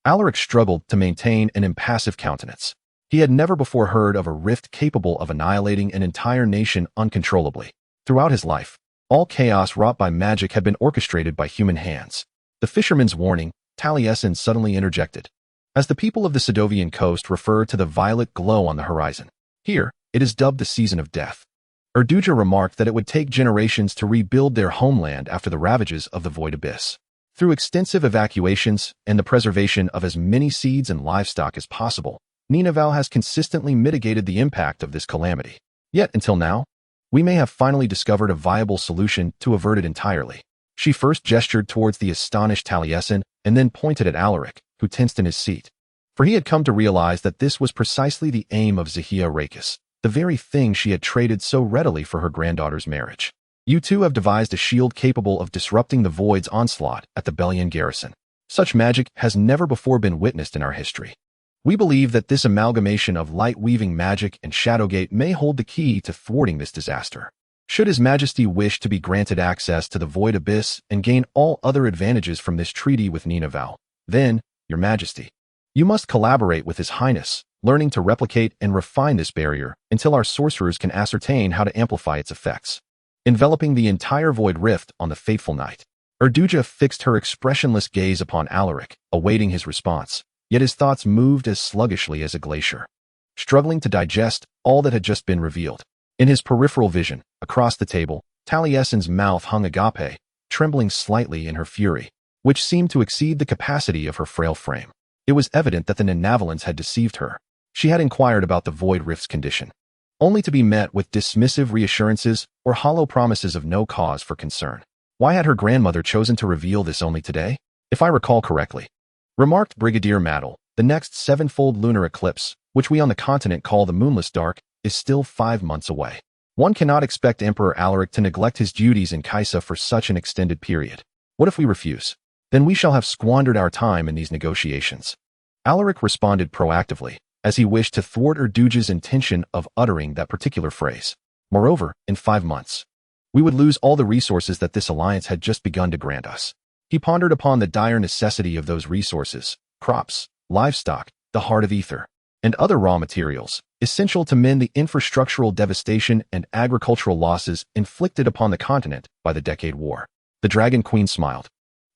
Alaric struggled to maintain an impassive countenance. He had never before heard of a rift capable of annihilating an entire nation uncontrollably. Throughout his life, all chaos wrought by magic had been orchestrated by human hands. The fisherman's warning, Talasin suddenly interjected. As the people of the Sedovian coast refer to the violet glow on the horizon, here, it is dubbed the season of death. Erduja remarked that it would take generations to rebuild their homeland after the ravages of the Void Abyss. Through extensive evacuations and the preservation of as many seeds and livestock as possible, Ninavarr has consistently mitigated the impact of this calamity. Yet, until now, we may have finally discovered a viable solution to avert it entirely. She first gestured towards the astonished Talasin and then pointed at Alaric, who tensed in his seat. For he had come to realize that this was precisely the aim of Zahia Lacus, the very thing she had traded so readily for her granddaughter's marriage. You two have devised a shield capable of disrupting the Void's onslaught at the Bellian garrison. Such magic has never before been witnessed in our history. We believe that this amalgamation of light-weaving magic and Shadowgate may hold the key to thwarting this disaster. Should His Majesty wish to be granted access to the Void Abyss and gain all other advantages from this treaty with Ninavarr, then, Your Majesty, you must collaborate with His Highness, learning to replicate and refine this barrier until our sorcerers can ascertain how to amplify its effects. Enveloping the entire Void Rift on the fateful night, Erduja fixed her expressionless gaze upon Alaric, awaiting his response, yet his thoughts moved as sluggishly as a glacier, struggling to digest all that had just been revealed. In his peripheral vision, across the table, Talasin's mouth hung agape, trembling slightly in her fury, which seemed to exceed the capacity of her frail frame. It was evident that the Ninavarrans had deceived her. She had inquired about the Void Rift's condition, only to be met with dismissive reassurances or hollow promises of no cause for concern. Why had her grandmother chosen to reveal this only today? If I recall correctly, remarked Brigadier Maddle, the next sevenfold lunar eclipse, which we on the continent call the Moonless Dark, is still 5 months away. One cannot expect Emperor Alaric to neglect his duties in Kisa for such an extended period. What if we refuse? Then we shall have squandered our time in these negotiations. Alaric responded proactively, as he wished to thwart Erduja's intention of uttering that particular phrase. Moreover, in 5 months, we would lose all the resources that this alliance had just begun to grant us. He pondered upon the dire necessity of those resources, crops, livestock, the heart of ether, and other raw materials, essential to mend the infrastructural devastation and agricultural losses inflicted upon the continent by the Decade War. The Dragon Queen smiled,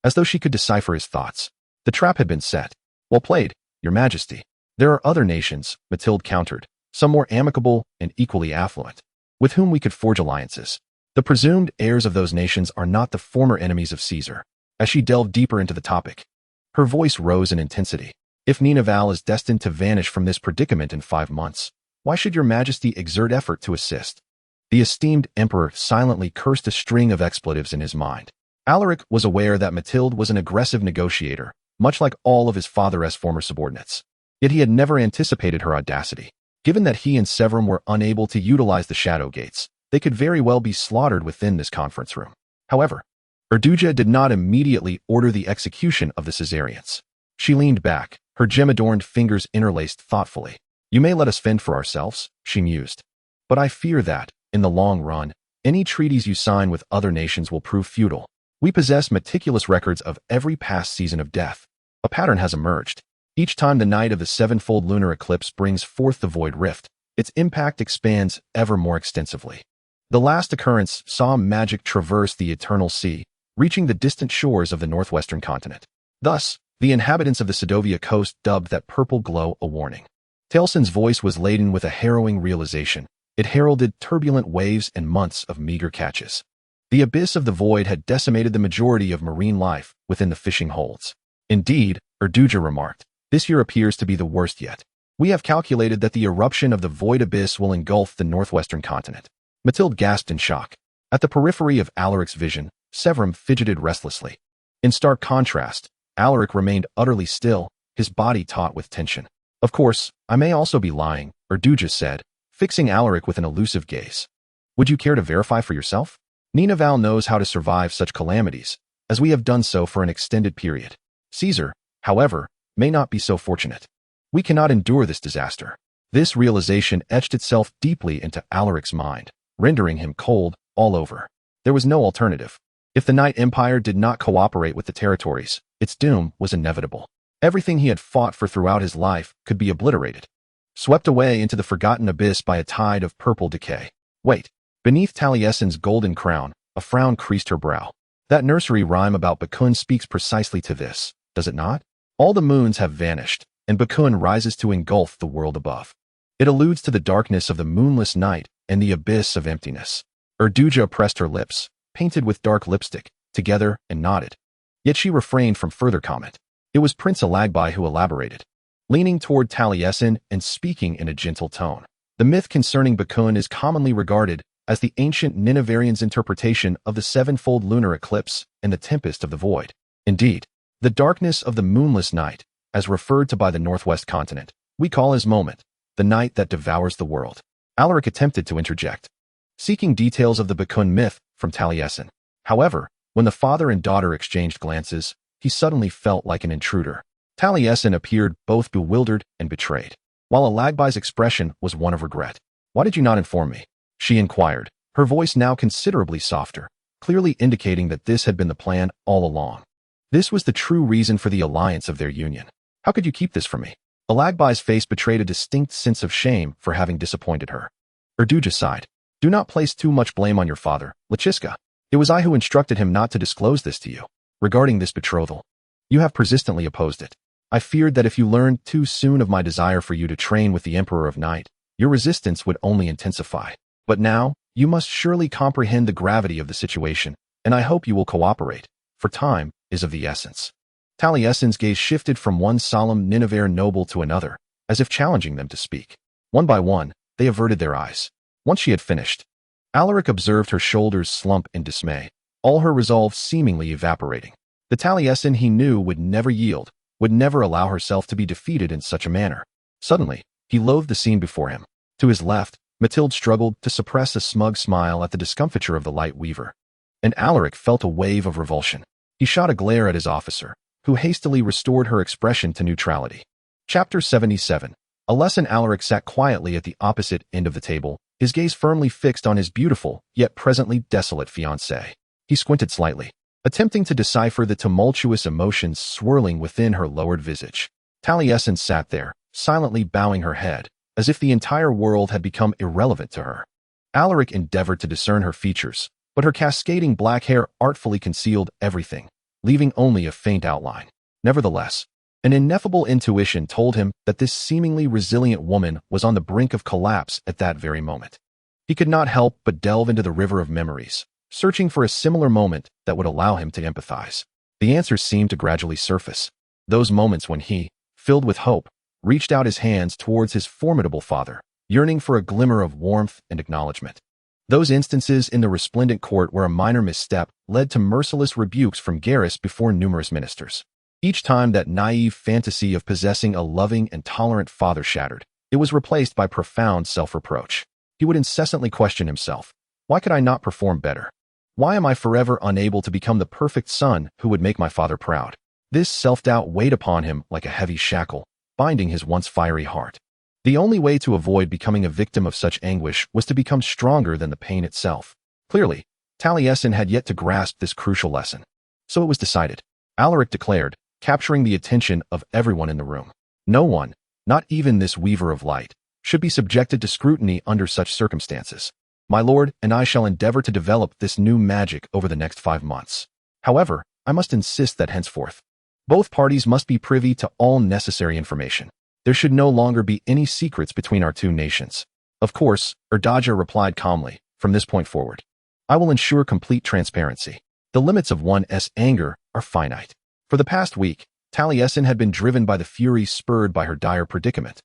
as though she could decipher his thoughts. The trap had been set. Well played, Your Majesty. There are other nations, Mathilde countered, some more amicable and equally affluent, with whom we could forge alliances. The presumed heirs of those nations are not the former enemies of Caesar. As she delved deeper into the topic, her voice rose in intensity. If Ninavarr is destined to vanish from this predicament in 5 months, why should Your Majesty exert effort to assist? The esteemed emperor silently cursed a string of expletives in his mind. Alaric was aware that Mathilde was an aggressive negotiator, much like all of his father's former subordinates. Yet he had never anticipated her audacity. Given that he and Severum were unable to utilize the Shadow Gates, they could very well be slaughtered within this conference room. However, Erduja did not immediately order the execution of the Caesarians. She leaned back, her gem-adorned fingers interlaced thoughtfully. You may let us fend for ourselves, she mused. But I fear that, in the long run, any treaties you sign with other nations will prove futile. We possess meticulous records of every past season of death. A pattern has emerged. Each time the night of the sevenfold lunar eclipse brings forth the void rift, its impact expands ever more extensively. The last occurrence saw magic traverse the eternal sea, reaching the distant shores of the northwestern continent. Thus, the inhabitants of the Sedovia coast dubbed that purple glow a warning. Talasin's voice was laden with a harrowing realization. It heralded turbulent waves and months of meager catches. The abyss of the void had decimated the majority of marine life within the fishing holds. Indeed, Erduja remarked, this year appears to be the worst yet. We have calculated that the eruption of the void abyss will engulf the northwestern continent. Mathilde gasped in shock. At the periphery of Alaric's vision, Severum fidgeted restlessly. In stark contrast, Alaric remained utterly still, his body taut with tension. Of course, I may also be lying, Erduja said, fixing Alaric with an elusive gaze. Would you care to verify for yourself? Ninavarr knows how to survive such calamities, as we have done so for an extended period. Caesar, however, may not be so fortunate. We cannot endure this disaster. This realization etched itself deeply into Alaric's mind, rendering him cold all over. There was no alternative. If the Night Empire did not cooperate with the territories, its doom was inevitable. Everything he had fought for throughout his life could be obliterated, swept away into the forgotten abyss by a tide of purple decay. Wait. Beneath Talisin's golden crown, a frown creased her brow. That nursery rhyme about Bakun speaks precisely to this, does it not? All the moons have vanished, and Bakun rises to engulf the world above. It alludes to the darkness of the moonless night and the abyss of emptiness. Erduja pressed her lips, painted with dark lipstick, together and nodded. Yet she refrained from further comment. It was Prince Alagbai who elaborated, leaning toward Talasin and speaking in a gentle tone. The myth concerning Bakun is commonly regarded as the ancient Ninavarrians' interpretation of the sevenfold lunar eclipse and the tempest of the void. Indeed, the darkness of the moonless night, as referred to by the northwest continent, we call his moment, the night that devours the world. Alaric attempted to interject, seeking details of the Bakun myth from Talasin. However, when the father and daughter exchanged glances, he suddenly felt like an intruder. Talasin appeared both bewildered and betrayed, while Alagbai's expression was one of regret. Why did you not inform me? She inquired, her voice now considerably softer, clearly indicating that this had been the plan all along. This was the true reason for the alliance of their union. How could you keep this from me? Alagbai's face betrayed a distinct sense of shame for having disappointed her. Erduja sighed. Do not place too much blame on your father, Lachiska. It was I who instructed him not to disclose this to you. Regarding this betrothal, you have persistently opposed it. I feared that if you learned too soon of my desire for you to train with the Emperor of Night, your resistance would only intensify. But now, you must surely comprehend the gravity of the situation, and I hope you will cooperate, for time is of the essence. Talisin's gaze shifted from one solemn Ninavarr noble to another, as if challenging them to speak. One by one, they averted their eyes. Once she had finished, Alaric observed her shoulders slump in dismay, all her resolve seemingly evaporating. The Talasin he knew would never yield, would never allow herself to be defeated in such a manner. Suddenly, he loathed the scene before him. To his left, Mathilde struggled to suppress a smug smile at the discomfiture of the light weaver, and Alaric felt a wave of revulsion. He shot a glare at his officer, who hastily restored her expression to neutrality. Chapter 77. A lesson. Alaric sat quietly at the opposite end of the table, his gaze firmly fixed on his beautiful, yet presently desolate fiancée. He squinted slightly, attempting to decipher the tumultuous emotions swirling within her lowered visage. Talasin sat there, silently bowing her head, as if the entire world had become irrelevant to her. Alaric endeavored to discern her features, but her cascading black hair artfully concealed everything, leaving only a faint outline. Nevertheless, an ineffable intuition told him that this seemingly resilient woman was on the brink of collapse at that very moment. He could not help but delve into the river of memories, searching for a similar moment that would allow him to empathize. The answers seemed to gradually surface. Those moments when he, filled with hope, reached out his hands towards his formidable father, yearning for a glimmer of warmth and acknowledgement. Those instances in the resplendent court where a minor misstep led to merciless rebukes from Garrus before numerous ministers. Each time that naive fantasy of possessing a loving and tolerant father shattered, it was replaced by profound self-reproach. He would incessantly question himself. Why could I not perform better? Why am I forever unable to become the perfect son who would make my father proud? This self-doubt weighed upon him like a heavy shackle, binding his once fiery heart. The only way to avoid becoming a victim of such anguish was to become stronger than the pain itself. Clearly, Talasin had yet to grasp this crucial lesson. So it was decided, Alaric declared, capturing the attention of everyone in the room. No one, not even this weaver of light, should be subjected to scrutiny under such circumstances. My lord and I shall endeavor to develop this new magic over the next 5 months. However, I must insist that henceforth, both parties must be privy to all necessary information. There should no longer be any secrets between our two nations. Of course, Erdaja replied calmly, from this point forward, I will ensure complete transparency. The limits of one's anger are finite. For the past week, Taliesin had been driven by the fury spurred by her dire predicament.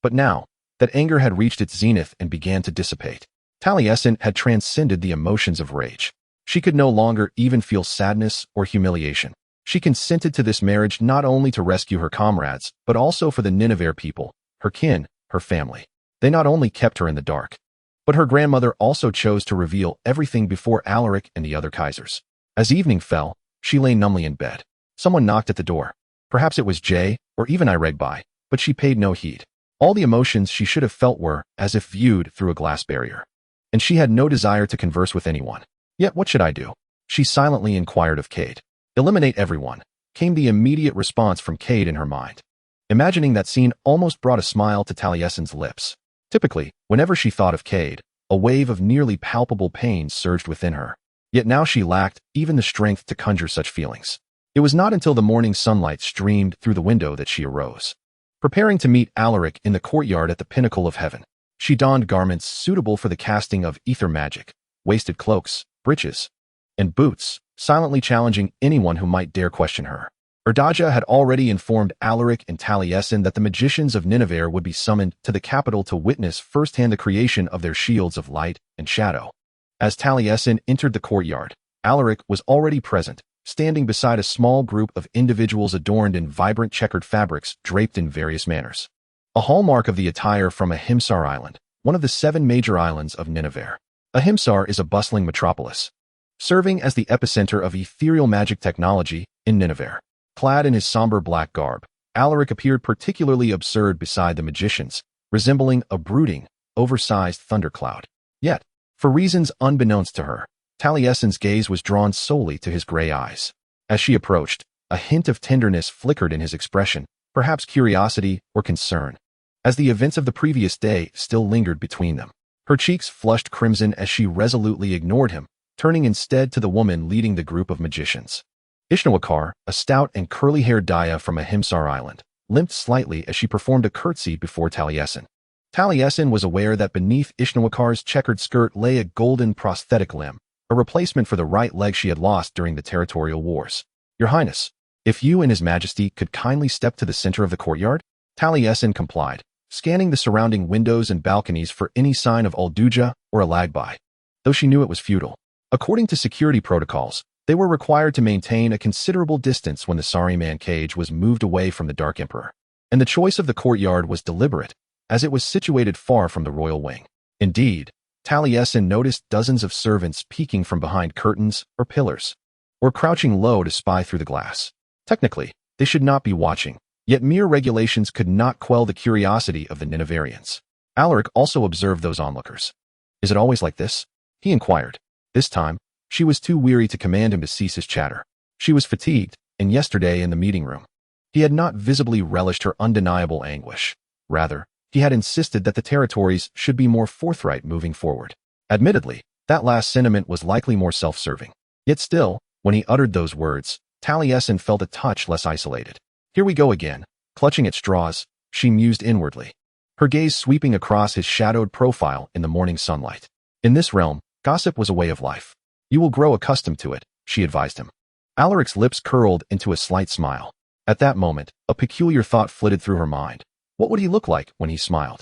But now, that anger had reached its zenith and began to dissipate. Taliesin had transcended the emotions of rage. She could no longer even feel sadness or humiliation. She consented to this marriage not only to rescue her comrades, but also for the Ninavarr people, her kin, her family. They not only kept her in the dark, but her grandmother also chose to reveal everything before Alaric and the other Kaisers. As evening fell, she lay numbly in bed. Someone knocked at the door. Perhaps it was Jay, or even Iregbai, but she paid no heed. All the emotions she should have felt were as if viewed through a glass barrier. And she had no desire to converse with anyone. Yet what should I do? She silently inquired of Cade. Eliminate everyone, came the immediate response from Cade in her mind. Imagining that scene almost brought a smile to Taliesin's lips. Typically, whenever she thought of Cade, a wave of nearly palpable pain surged within her. Yet now she lacked even the strength to conjure such feelings. It was not until the morning sunlight streamed through the window that she arose. Preparing to meet Alaric in the courtyard at the pinnacle of heaven, she donned garments suitable for the casting of ether magic, waisted cloaks, breeches, and boots, silently challenging anyone who might dare question her. Erdaja had already informed Alaric and Taliesin that the magicians of Ninavarr would be summoned to the capital to witness firsthand the creation of their shields of light and shadow. As Taliesin entered the courtyard, Alaric was already present, standing beside a small group of individuals adorned in vibrant checkered fabrics draped in various manners. A hallmark of the attire from Ahimsar Island, one of the 7 major islands of Ninavarr. Ahimsar is a bustling metropolis, serving as the epicenter of ethereal magic technology in Ninavarr. Clad in his somber black garb, Alaric appeared particularly absurd beside the magicians, resembling a brooding, oversized thundercloud. Yet, for reasons unbeknownst to her, Taliesin's gaze was drawn solely to his gray eyes. As she approached, a hint of tenderness flickered in his expression, perhaps curiosity or concern, as the events of the previous day still lingered between them. Her cheeks flushed crimson as she resolutely ignored him, turning instead to the woman leading the group of magicians. Ishnawakar, a stout and curly-haired Daya from Ahimsar Island, limped slightly as she performed a curtsy before Taliesin. Taliesin was aware that beneath Ishnawakar's checkered skirt lay a golden prosthetic limb, a replacement for the right leg she had lost during the territorial wars. Your Highness, if you and His Majesty could kindly step to the center of the courtyard? Taliesin complied, scanning the surrounding windows and balconies for any sign of Alduja or Alagbai, though she knew it was futile. According to security protocols, they were required to maintain a considerable distance when the Sariman cage was moved away from the Dark Emperor. And the choice of the courtyard was deliberate, as it was situated far from the royal wing. Indeed, Taliesin noticed dozens of servants peeking from behind curtains or pillars, or crouching low to spy through the glass. Technically, they should not be watching, yet mere regulations could not quell the curiosity of the Ninavarrians. Alaric also observed those onlookers. Is it always like this? He inquired. This time, she was too weary to command him to cease his chatter. She was fatigued, and yesterday in the meeting room, he had not visibly relished her undeniable anguish. Rather, he had insisted that the territories should be more forthright moving forward. Admittedly, that last sentiment was likely more self-serving. Yet still, when he uttered those words, Taliesin felt a touch less isolated. Here we go again, clutching at straws, she mused inwardly, her gaze sweeping across his shadowed profile in the morning sunlight. In this realm, gossip was a way of life. You will grow accustomed to it, she advised him. Alaric's lips curled into a slight smile. At that moment, a peculiar thought flitted through her mind. What would he look like when he smiled?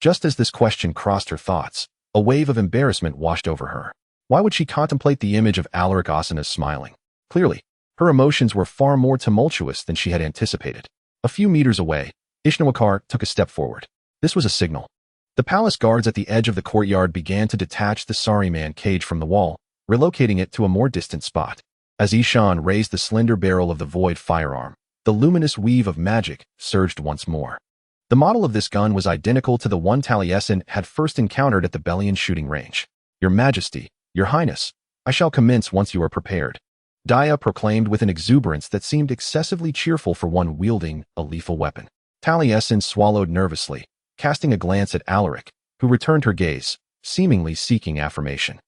Just as this question crossed her thoughts, a wave of embarrassment washed over her. Why would she contemplate the image of Alaric Asana smiling? Clearly, her emotions were far more tumultuous than she had anticipated. A few meters away, Ishnawakar took a step forward. This was a signal. The palace guards at the edge of the courtyard began to detach the Sariman cage from the wall, relocating it to a more distant spot. As Ishan raised the slender barrel of the void firearm, the luminous weave of magic surged once more. The model of this gun was identical to the one Taliesin had first encountered at the Bellion shooting range. Your Majesty, Your Highness, I shall commence once you are prepared. Daya proclaimed with an exuberance that seemed excessively cheerful for one wielding a lethal weapon. Taliesin swallowed nervously, casting a glance at Alaric, who returned her gaze, seemingly seeking affirmation.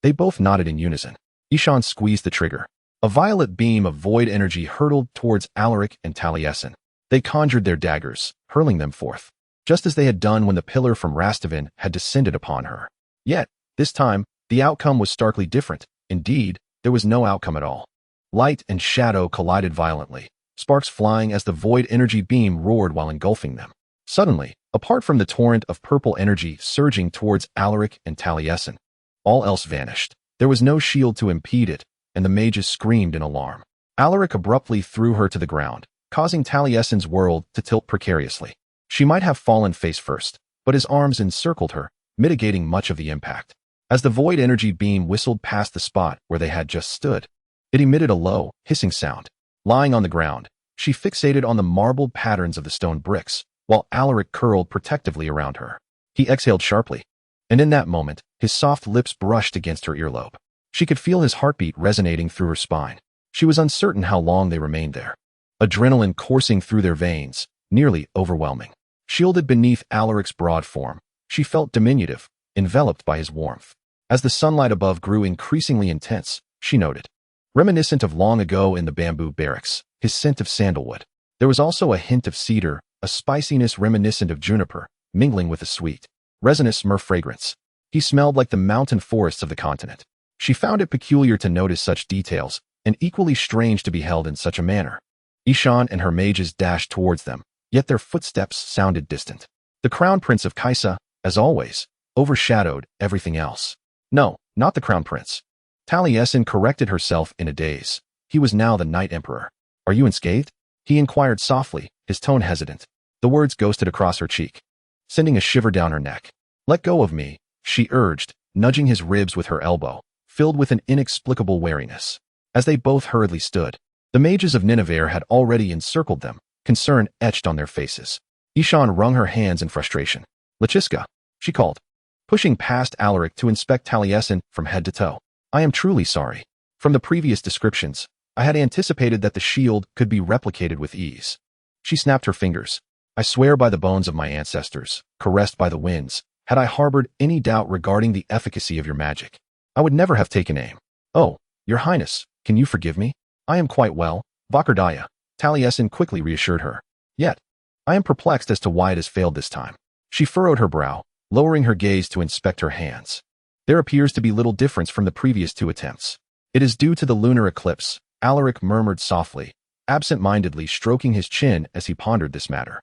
They both nodded in unison. Ishan squeezed the trigger. A violet beam of void energy hurtled towards Alaric and Taliesin. They conjured their daggers, hurling them forth, just as they had done when the pillar from Rastavin had descended upon her. Yet, this time, the outcome was starkly different. Indeed, there was no outcome at all. Light and shadow collided violently, sparks flying as the void energy beam roared while engulfing them. Suddenly, apart from the torrent of purple energy surging towards Alaric and Taliesin, all else vanished. There was no shield to impede it, and the mages screamed in alarm. Alaric abruptly threw her to the ground, causing Taliesin's world to tilt precariously. She might have fallen face first, but his arms encircled her, mitigating much of the impact. As the void energy beam whistled past the spot where they had just stood, it emitted a low, hissing sound. Lying on the ground, she fixated on the marbled patterns of the stone bricks, while Alaric curled protectively around her. He exhaled sharply, and in that moment, his soft lips brushed against her earlobe. She could feel his heartbeat resonating through her spine. She was uncertain how long they remained there. Adrenaline coursing through their veins, nearly overwhelming. Shielded beneath Alaric's broad form, she felt diminutive, enveloped by his warmth. As the sunlight above grew increasingly intense, she noted, reminiscent of long ago in the bamboo barracks, his scent of sandalwood. There was also a hint of cedar, a spiciness reminiscent of juniper, mingling with a sweet, resinous myrrh fragrance. He smelled like the mountain forests of the continent. She found it peculiar to notice such details, and equally strange to be held in such a manner. Ishan and her mages dashed towards them, yet their footsteps sounded distant. The crown prince of Kaisa, as always, overshadowed everything else. No, not the crown prince. Taliesin corrected herself in a daze. He was now the Night Emperor. Are you unscathed? He inquired softly, his tone hesitant. The words ghosted across her cheek, sending a shiver down her neck. Let go of me, she urged, nudging his ribs with her elbow, filled with an inexplicable wariness. As they both hurriedly stood, the mages of Ninavarr had already encircled them, concern etched on their faces. Ishan wrung her hands in frustration. Lachiska, she called, pushing past Alaric to inspect Taliesin from head to toe. I am truly sorry. From the previous descriptions, I had anticipated that the shield could be replicated with ease. She snapped her fingers. I swear by the bones of my ancestors, caressed by the winds, had I harbored any doubt regarding the efficacy of your magic, I would never have taken aim. Oh, your highness, can you forgive me? I am quite well, Vakardaya, Taliesin quickly reassured her. Yet, I am perplexed as to why it has failed this time. She furrowed her brow, lowering her gaze to inspect her hands. There appears to be little difference from the previous two attempts. It is due to the lunar eclipse, Alaric murmured softly, absent-mindedly stroking his chin as he pondered this matter.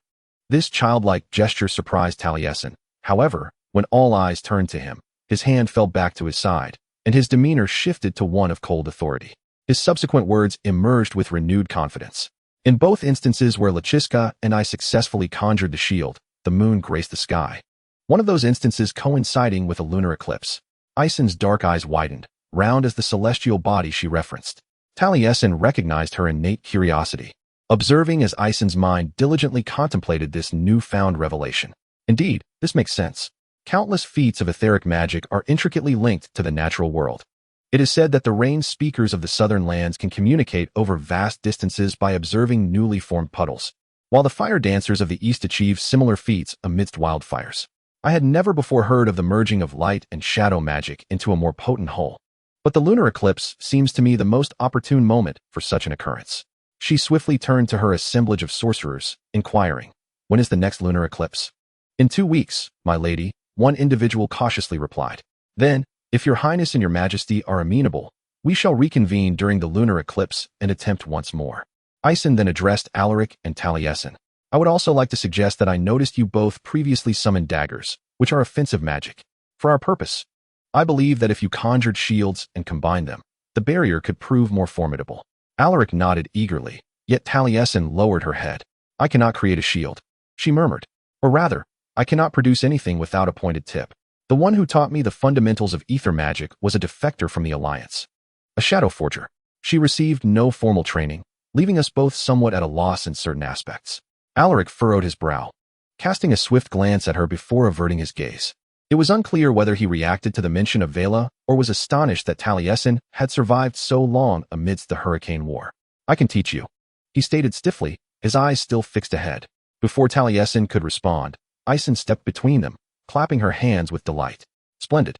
This childlike gesture surprised Taliesin. However, when all eyes turned to him, his hand fell back to his side, and his demeanor shifted to one of cold authority. His subsequent words emerged with renewed confidence. In both instances where Lachiska and I successfully conjured the shield, the moon graced the sky. One of those instances coinciding with a lunar eclipse. Isen's dark eyes widened, round as the celestial body she referenced. Taliesin recognized her innate curiosity, observing as Isen's mind diligently contemplated this newfound revelation. Indeed, this makes sense. Countless feats of etheric magic are intricately linked to the natural world. It is said that the rain speakers of the southern lands can communicate over vast distances by observing newly formed puddles, while the fire dancers of the east achieve similar feats amidst wildfires. I had never before heard of the merging of light and shadow magic into a more potent whole, but the lunar eclipse seems to me the most opportune moment for such an occurrence. She swiftly turned to her assemblage of sorcerers, inquiring, when is the next lunar eclipse? In 2 weeks, my lady, one individual cautiously replied. Then, if your highness and your majesty are amenable, we shall reconvene during the lunar eclipse and attempt once more. Isen then addressed Alaric and Taliesin. I would also like to suggest that I noticed you both previously summoned daggers, which are offensive magic. For our purpose, I believe that if you conjured shields and combined them, the barrier could prove more formidable. Alaric nodded eagerly, yet Taliesin lowered her head. I cannot create a shield, she murmured. Or rather, I cannot produce anything without a pointed tip. The one who taught me the fundamentals of ether magic was a defector from the Alliance, a shadow forger. She received no formal training, leaving us both somewhat at a loss in certain aspects. Alaric furrowed his brow, casting a swift glance at her before averting his gaze. It was unclear whether he reacted to the mention of Vela or was astonished that Taliesin had survived so long amidst the hurricane war. I can teach you, he stated stiffly, his eyes still fixed ahead. Before Taliesin could respond, Ison stepped between them, clapping her hands with delight. Splendid.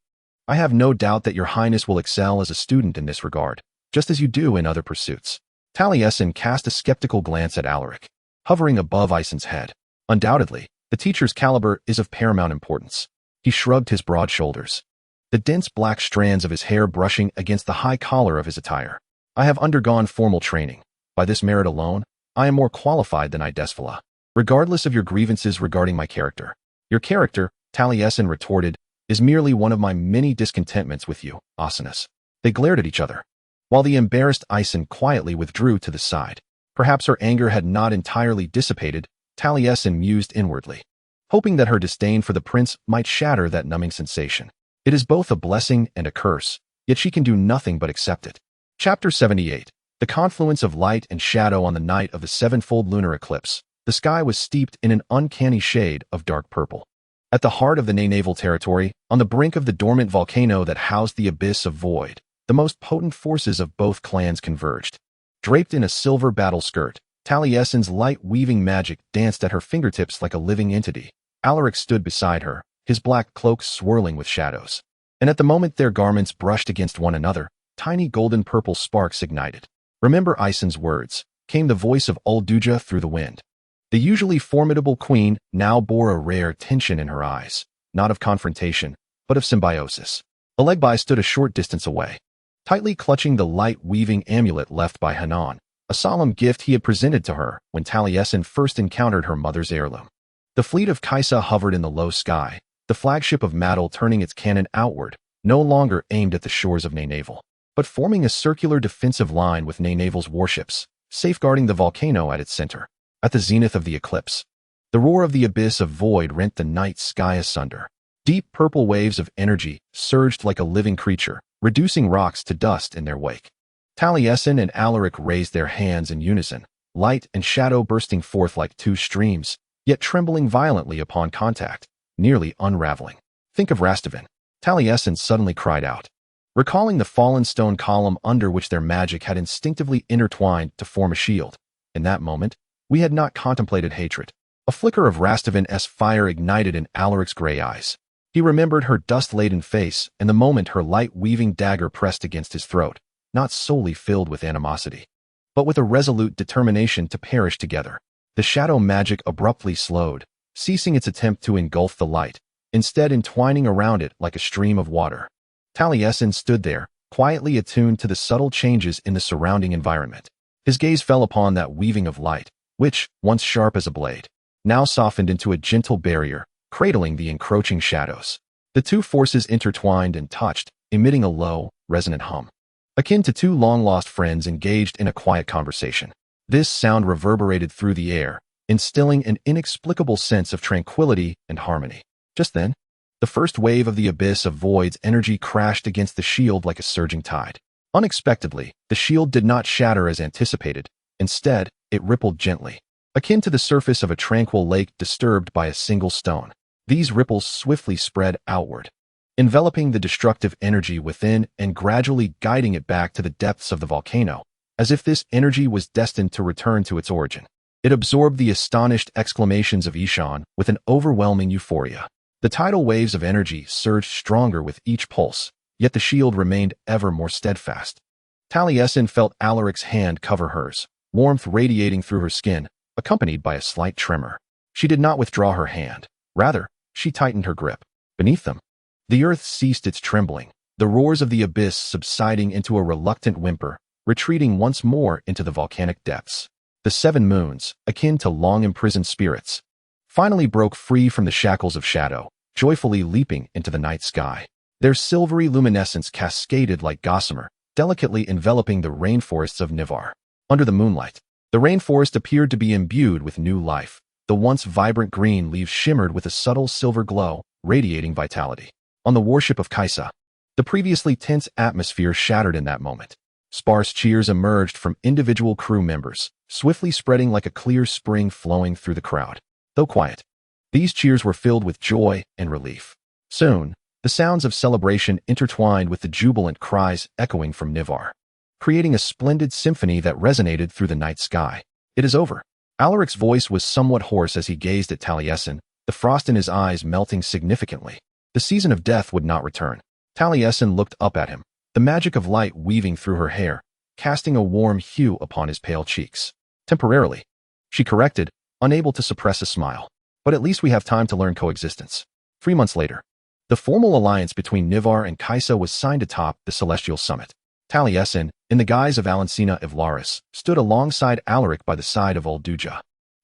I have no doubt that your highness will excel as a student in this regard, just as you do in other pursuits. Taliesin cast a skeptical glance at Alaric, hovering above Ison's head. Undoubtedly, the teacher's caliber is of paramount importance. He shrugged his broad shoulders, the dense black strands of his hair brushing against the high collar of his attire. I have undergone formal training. By this merit alone, I am more qualified than Idesvala. Regardless of your grievances regarding my character. Your character, Taliesin retorted, is merely one of my many discontentments with you, Osinus. They glared at each other, while the embarrassed Ison quietly withdrew to the side. Perhaps her anger had not entirely dissipated, Taliesin mused inwardly, hoping that her disdain for the prince might shatter that numbing sensation. It is both a blessing and a curse, yet she can do nothing but accept it. Chapter 78. The confluence of light and shadow on the night of the sevenfold lunar eclipse. The sky was steeped in an uncanny shade of dark purple. At the heart of the Ninavarr territory, on the brink of the dormant volcano that housed the abyss of void, the most potent forces of both clans converged. Draped in a silver battle skirt, Taliesin's light weaving magic danced at her fingertips like a living entity. Alaric stood beside her, his black cloak swirling with shadows. And at the moment their garments brushed against one another, tiny golden purple sparks ignited. Remember Ison's words, came the voice of Ulduja through the wind. The usually formidable queen now bore a rare tension in her eyes, not of confrontation, but of symbiosis. Alaric stood a short distance away, tightly clutching the light-weaving amulet left by Hanan, a solemn gift he had presented to her when Taliesin first encountered her mother's heirloom. The fleet of Kaisa hovered in the low sky, the flagship of Maddle turning its cannon outward, no longer aimed at the shores of Ninavarr, but forming a circular defensive line with Ninavarr's warships, safeguarding the volcano at its center. At the zenith of the eclipse, the roar of the abyss of void rent the night sky asunder. Deep purple waves of energy surged like a living creature, reducing rocks to dust in their wake. Taliesin and Alaric raised their hands in unison, light and shadow bursting forth like two streams, yet trembling violently upon contact, nearly unraveling. Think of Rastavin. Taliesin suddenly cried out, recalling the fallen stone column under which their magic had instinctively intertwined to form a shield. In that moment, we had not contemplated hatred. A flicker of Rastavin's fire ignited in Alaric's gray eyes. He remembered her dust-laden face and the moment her light-weaving dagger pressed against his throat, not solely filled with animosity, but with a resolute determination to perish together. The shadow magic abruptly slowed, ceasing its attempt to engulf the light, instead entwining around it like a stream of water. Taliesin stood there, quietly attuned to the subtle changes in the surrounding environment. His gaze fell upon that weaving of light, which, once sharp as a blade, now softened into a gentle barrier, cradling the encroaching shadows. The two forces intertwined and touched, emitting a low, resonant hum, akin to two long-lost friends engaged in a quiet conversation. This sound reverberated through the air, instilling an inexplicable sense of tranquility and harmony. Just then, the first wave of the abyss of void's energy crashed against the shield like a surging tide. Unexpectedly, the shield did not shatter as anticipated. Instead, it rippled gently, akin to the surface of a tranquil lake disturbed by a single stone. These ripples swiftly spread outward, enveloping the destructive energy within and gradually guiding it back to the depths of the volcano, as if this energy was destined to return to its origin. It absorbed the astonished exclamations of Ishan with an overwhelming euphoria. The tidal waves of energy surged stronger with each pulse, yet the shield remained ever more steadfast. Taliesin felt Alaric's hand cover hers, warmth radiating through her skin, accompanied by a slight tremor. She did not withdraw her hand. Rather, she tightened her grip. Beneath them, the earth ceased its trembling, the roars of the abyss subsiding into a reluctant whimper, retreating once more into the volcanic depths. The seven moons, akin to long-imprisoned spirits, finally broke free from the shackles of shadow, joyfully leaping into the night sky. Their silvery luminescence cascaded like gossamer, delicately enveloping the rainforests of Ninavarr. Under the moonlight, the rainforest appeared to be imbued with new life. The once vibrant green leaves shimmered with a subtle silver glow, radiating vitality. On the warship of Kaisa, the previously tense atmosphere shattered in that moment. Sparse cheers emerged from individual crew members, swiftly spreading like a clear spring flowing through the crowd. Though quiet, these cheers were filled with joy and relief. Soon, the sounds of celebration intertwined with the jubilant cries echoing from Ninavarr, creating a splendid symphony that resonated through the night sky. It is over. Alaric's voice was somewhat hoarse as he gazed at Taliesin, the frost in his eyes melting significantly. The season of death would not return. Taliesin looked up at him, the magic of light weaving through her hair, casting a warm hue upon his pale cheeks. Temporarily, she corrected, unable to suppress a smile. But at least we have time to learn coexistence. 3 months later, the formal alliance between Ninavarr and Kaisa was signed atop the Celestial Summit. Taliesin, in the guise of Alancina Ivlaris, stood alongside Alaric by the side of Ulduja.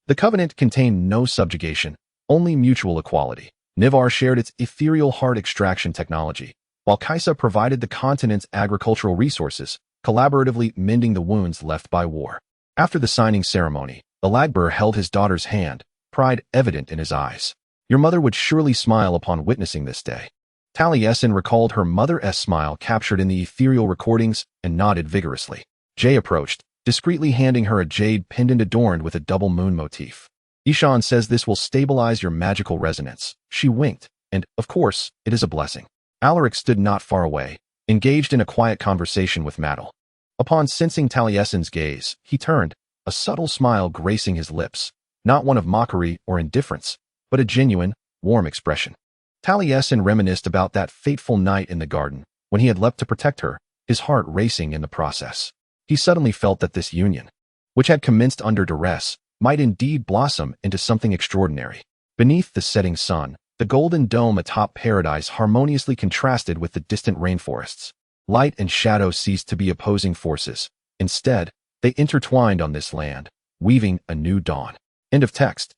The covenant contained no subjugation, only mutual equality. Ninavarr shared its ethereal heart extraction technology, while Kaisa provided the continent's agricultural resources, collaboratively mending the wounds left by war. After the signing ceremony, Alagbur held his daughter's hand, pride evident in his eyes. Your mother would surely smile upon witnessing this day. Taliesin recalled her mother's smile captured in the ethereal recordings and nodded vigorously. Jay approached, discreetly handing her a jade pendant adorned with a double moon motif. Ishan says this will stabilize your magical resonance. She winked, and, of course, it is a blessing. Alaric stood not far away, engaged in a quiet conversation with Maddle. Upon sensing Taliesin's gaze, he turned, a subtle smile gracing his lips, not one of mockery or indifference, but a genuine, warm expression. Taliesin reminisced about that fateful night in the garden, when he had leapt to protect her, his heart racing in the process. He suddenly felt that this union, which had commenced under duress, might indeed blossom into something extraordinary. Beneath the setting sun, the golden dome atop paradise harmoniously contrasted with the distant rainforests. Light and shadow ceased to be opposing forces. Instead, they intertwined on this land, weaving a new dawn. End of text.